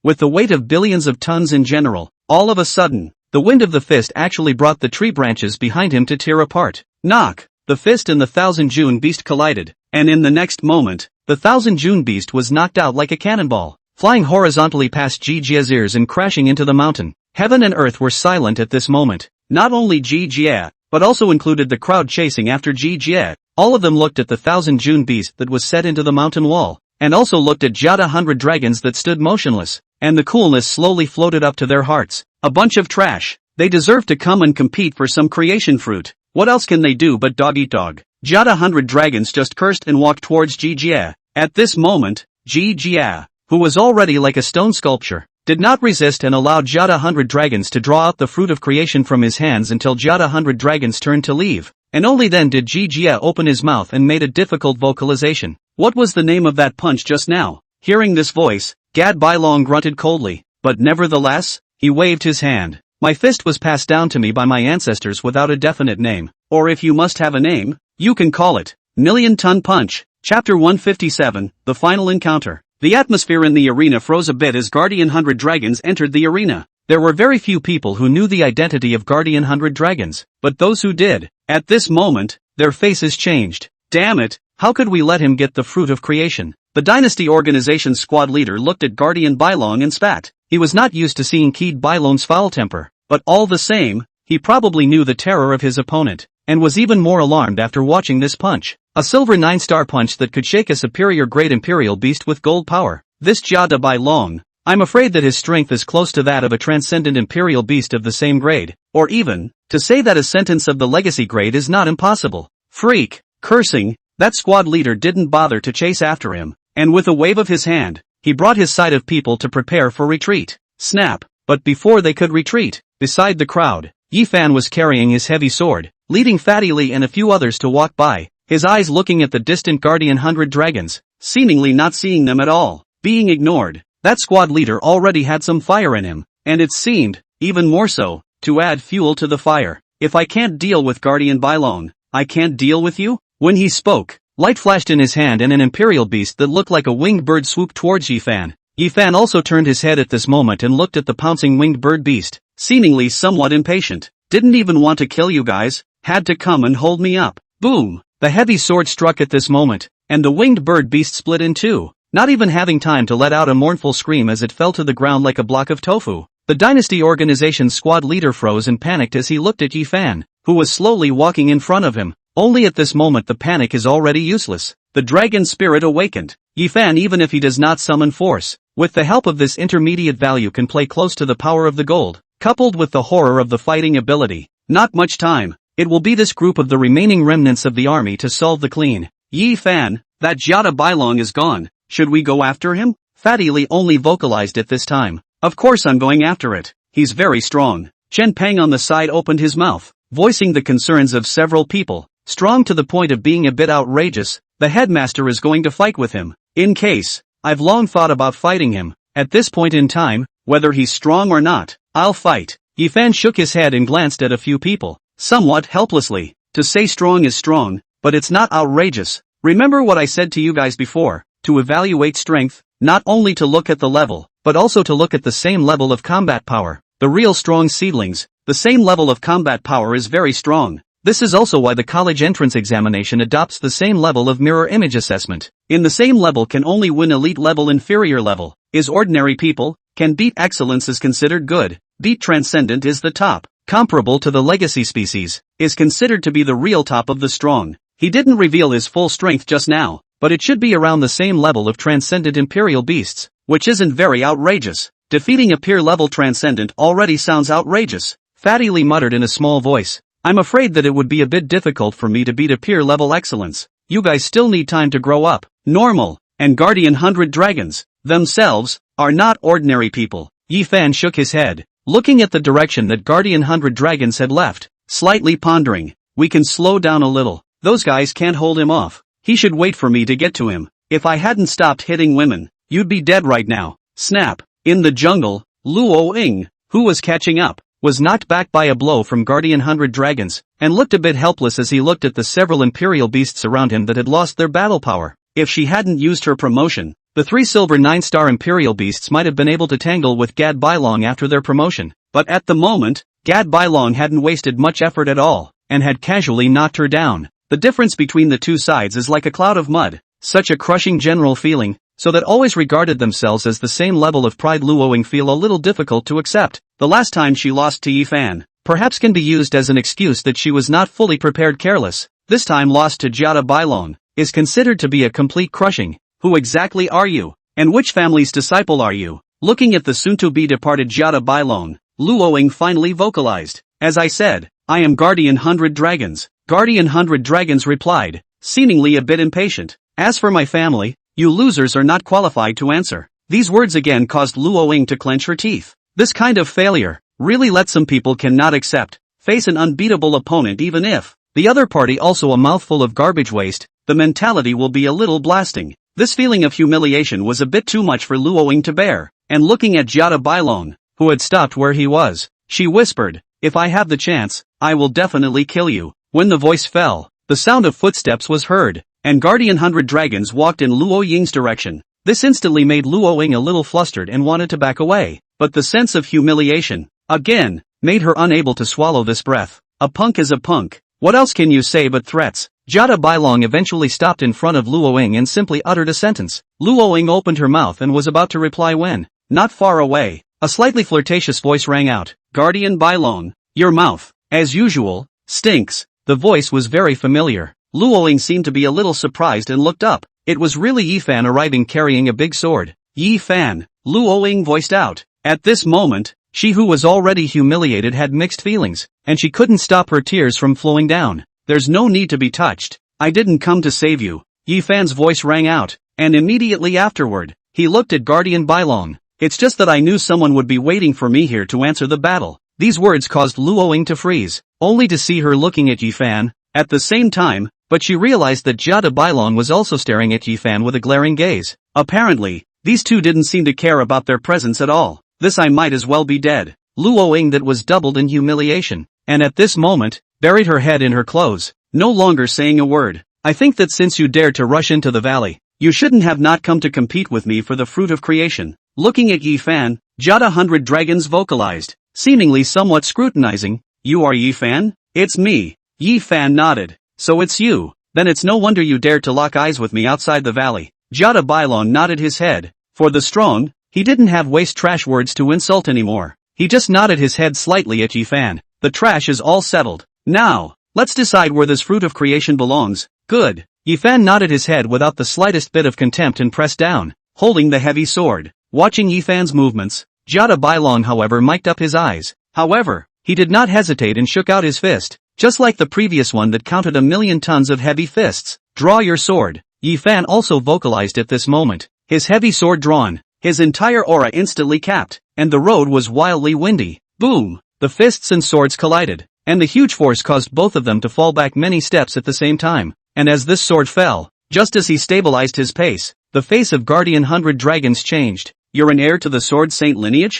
with the weight of billions of tons in general. All of a sudden, the wind of the fist actually brought the tree branches behind him to tear apart. Knock! The fist and the Thousand June Beast collided, and in the next moment, the Thousand June Beast was knocked out like a cannonball, flying horizontally past Jia's ears and crashing into the mountain. Heaven and earth were silent at this moment. Not only Jia, but also included the crowd chasing after Jia. All of them looked at the 1,000 June beast that was set into the mountain wall, and also looked at Jada 100 dragons that stood motionless, and the coolness slowly floated up to their hearts. A bunch of trash. They deserve to come and compete for some creation fruit. What else can they do but dog eat dog? Jada 100 dragons just cursed and walked towards Jia. At this moment, Jia, who was already like a stone sculpture, did not resist and allowed Jada 100 dragons to draw out the fruit of creation from his hands until Jada 100 dragons turned to leave, and only then did Jia open his mouth and made a difficult vocalization. What was the name of that punch just now? Hearing this voice, Gad Bailong grunted coldly, but nevertheless, he waved his hand. My fist was passed down to me by my ancestors without a definite name, or if you must have a name, you can call it Million Ton Punch. Chapter 157, The Final Encounter. The atmosphere in the arena froze a bit as Guardian 100 Dragons entered the arena. There were very few people who knew the identity of Guardian 100 Dragons, but those who did, at this moment, their faces changed. Damn it, how could we let him get the fruit of creation? The Dynasty Organization's squad leader looked at Guardian Bailong and spat. He was not used to seeing Kid Bailong's foul temper, but all the same, he probably knew the terror of his opponent, and was even more alarmed after watching this punch. A silver 9-star punch that could shake a superior grade Imperial Beast with gold power. This Jada Bailong, I'm afraid that his strength is close to that of a transcendent Imperial Beast of the same grade, or even, to say that a sentence of the Legacy grade is not impossible. Freak, cursing, that squad leader didn't bother to chase after him, and with a wave of his hand, he brought his side of people to prepare for retreat. Snap, but before they could retreat, beside the crowd, Yifan was carrying his heavy sword, leading Fatty Lee and a few others to walk by, his eyes looking at the distant Guardian 100 Dragons, seemingly not seeing them at all, being ignored. That squad leader already had some fire in him, and it seemed, even more so, to add fuel to the fire. If I can't deal with Guardian Bailong, I can't deal with you? When he spoke, light flashed in his hand and an Imperial Beast that looked like a winged bird swooped towards Yifan. Yifan also turned his head at this moment and looked at the pouncing winged bird beast, seemingly somewhat impatient. Didn't even want to kill you guys, had to come and hold me up. Boom! The heavy sword struck at this moment, and the winged bird beast split in two, not even having time to let out a mournful scream as it fell to the ground like a block of tofu. The Dynasty Organization's squad leader froze and panicked as he looked at Yifan, who was slowly walking in front of him. Only at this moment the panic is already useless. The dragon spirit awakened. Yifan, even if he does not summon force, with the help of this intermediate value can play close to the power of the gold, coupled with the horror of the fighting ability. Not much time. It will be this group of the remaining remnants of the army to solve the clean. Yifan, that Jada Bailong is gone. Should we go after him? Fatty Lee only vocalized at this time. Of course I'm going after it. He's very strong. Chen Pang on the side opened his mouth, voicing the concerns of several people. Strong to the point of being a bit outrageous. The headmaster is going to fight with him. In case, I've long thought about fighting him. At this point in time, whether he's strong or not, I'll fight. Yifan shook his head and glanced at a few people, somewhat helplessly. To say strong is strong, but it's not outrageous. Remember what I said to you guys before, to evaluate strength, not only to look at the level, but also to look at the same level of combat power. The real strong seedlings, the same level of combat power is very strong. This is also why the college entrance examination adopts the same level of mirror image assessment. In the same level can only win elite level, inferior level is ordinary people, can beat excellence is considered good, beat transcendent is the top, comparable to the legacy species, is considered to be the real top of the strong. He didn't reveal his full strength just now, but it should be around the same level of transcendent imperial beasts, which isn't very outrageous. Defeating a peer level transcendent already sounds outrageous. Fatty Lee muttered in a small voice. I'm afraid that it would be a bit difficult for me to beat a peer level excellence. You guys still need time to grow up. Normal, and Guardian 100 Dragons, themselves, are not ordinary people. Yifan shook his head, looking at the direction that Guardian 100 Dragons had left, slightly pondering. We can slow down a little. Those guys can't hold him off. He should wait for me to get to him. If I hadn't stopped hitting women, you'd be dead right now. Snap. In the jungle, Luo Ying, who was catching up, was knocked back by a blow from Guardian 100 Dragons, and looked a bit helpless as he looked at the several imperial beasts around him that had lost their battle power. If she hadn't used her promotion, the 3 silver 9-star imperial beasts might have been able to tangle with Gad Bailong after their promotion, but at the moment, Gad Bailong hadn't wasted much effort at all, and had casually knocked her down. The difference between the two sides is like a cloud of mud, such a crushing general feeling, so that always regarded themselves as the same level of pride. Luo Ying feel a little difficult to accept. The last time she lost to Yifan, perhaps can be used as an excuse that she was not fully prepared, careless. this time lost to Jada Bailon, is considered to be a complete crushing. Who exactly are you? And which family's disciple are you? Looking at the soon-to-be departed Jada Bailon, Luoing finally vocalized, "As I said, I am Guardian 100 Dragons." Guardian 100 Dragons replied, seemingly a bit impatient, "As for my family, you losers are not qualified to answer." These words again caused Luoing to clench her teeth. This kind of failure really some people cannot accept. Face an unbeatable opponent even if the other party also a mouthful of garbage waste, the mentality will be a little blasting. This feeling of humiliation was a bit too much for Luoing to bear, and looking at Jada Bailon, who had stopped where he was, she whispered, "If I have the chance, I will definitely kill you." When the voice fell, the sound of footsteps was heard, and Guardian 100 Dragons walked in Luo Ying's direction. This instantly made Luoing a little flustered and wanted to back away, but the sense of humiliation, again, made her unable to swallow this breath. A punk is a punk. What else can you say but threats? Jada Bailong eventually stopped in front of Luoing and simply uttered a sentence. Luoing opened her mouth and was about to reply when, not far away, a slightly flirtatious voice rang out, "Guardian Bailong, your mouth, as usual, stinks." The voice was very familiar. Luoing seemed to be a little surprised and looked up. It was really Yifan arriving carrying a big sword. "Yifan," Luoing voiced out. At this moment, she who was already humiliated had mixed feelings, and she couldn't stop her tears from flowing down. "There's no need to be touched. I didn't come to save you." Yifan's voice rang out, and immediately afterward, he looked at Guardian Bailong. "It's just that I knew someone would be waiting for me here to answer the battle." These words caused Luoing to freeze, only to see her looking at Yifan at the same time, but she realized that Jada Bailong was also staring at Yifan with a glaring gaze. Apparently, these two didn't seem to care about their presence at all. "This I might as well be dead." Luoing that was doubled in humiliation, and at this moment, buried her head in her clothes, no longer saying a word. "I think that since you dared to rush into the valley, you shouldn't have not come to compete with me for the fruit of creation." Looking at Yifan, Jada 100 Dragons vocalized, seemingly somewhat scrutinizing, "You are Yifan?" "It's me." Yifan nodded. "So it's you. Then it's no wonder you dared to lock eyes with me outside the valley." Jada Bailon nodded his head. For the strong, he didn't have waste trash words to insult anymore. He just nodded his head slightly at Yifan. "The trash is all settled. Now, let's decide where this fruit of creation belongs." "Good." Yifan nodded his head without the slightest bit of contempt and pressed down, holding the heavy sword. Watching Yifan's movements, Jada Bailong however mic'd up his eyes. However, he did not hesitate and shook out his fist, just like the previous one that counted 1,000,000 tons of heavy fists. "Draw your sword." Yifan also vocalized at this moment, his heavy sword drawn, his entire aura instantly capped, and the road was wildly windy. Boom! The fists and swords collided, and the huge force caused both of them to fall back many steps at the same time, and as this sword fell, just as he stabilized his pace, the face of Guardian 100 Dragons changed. "You're an heir to the Sword Saint lineage?"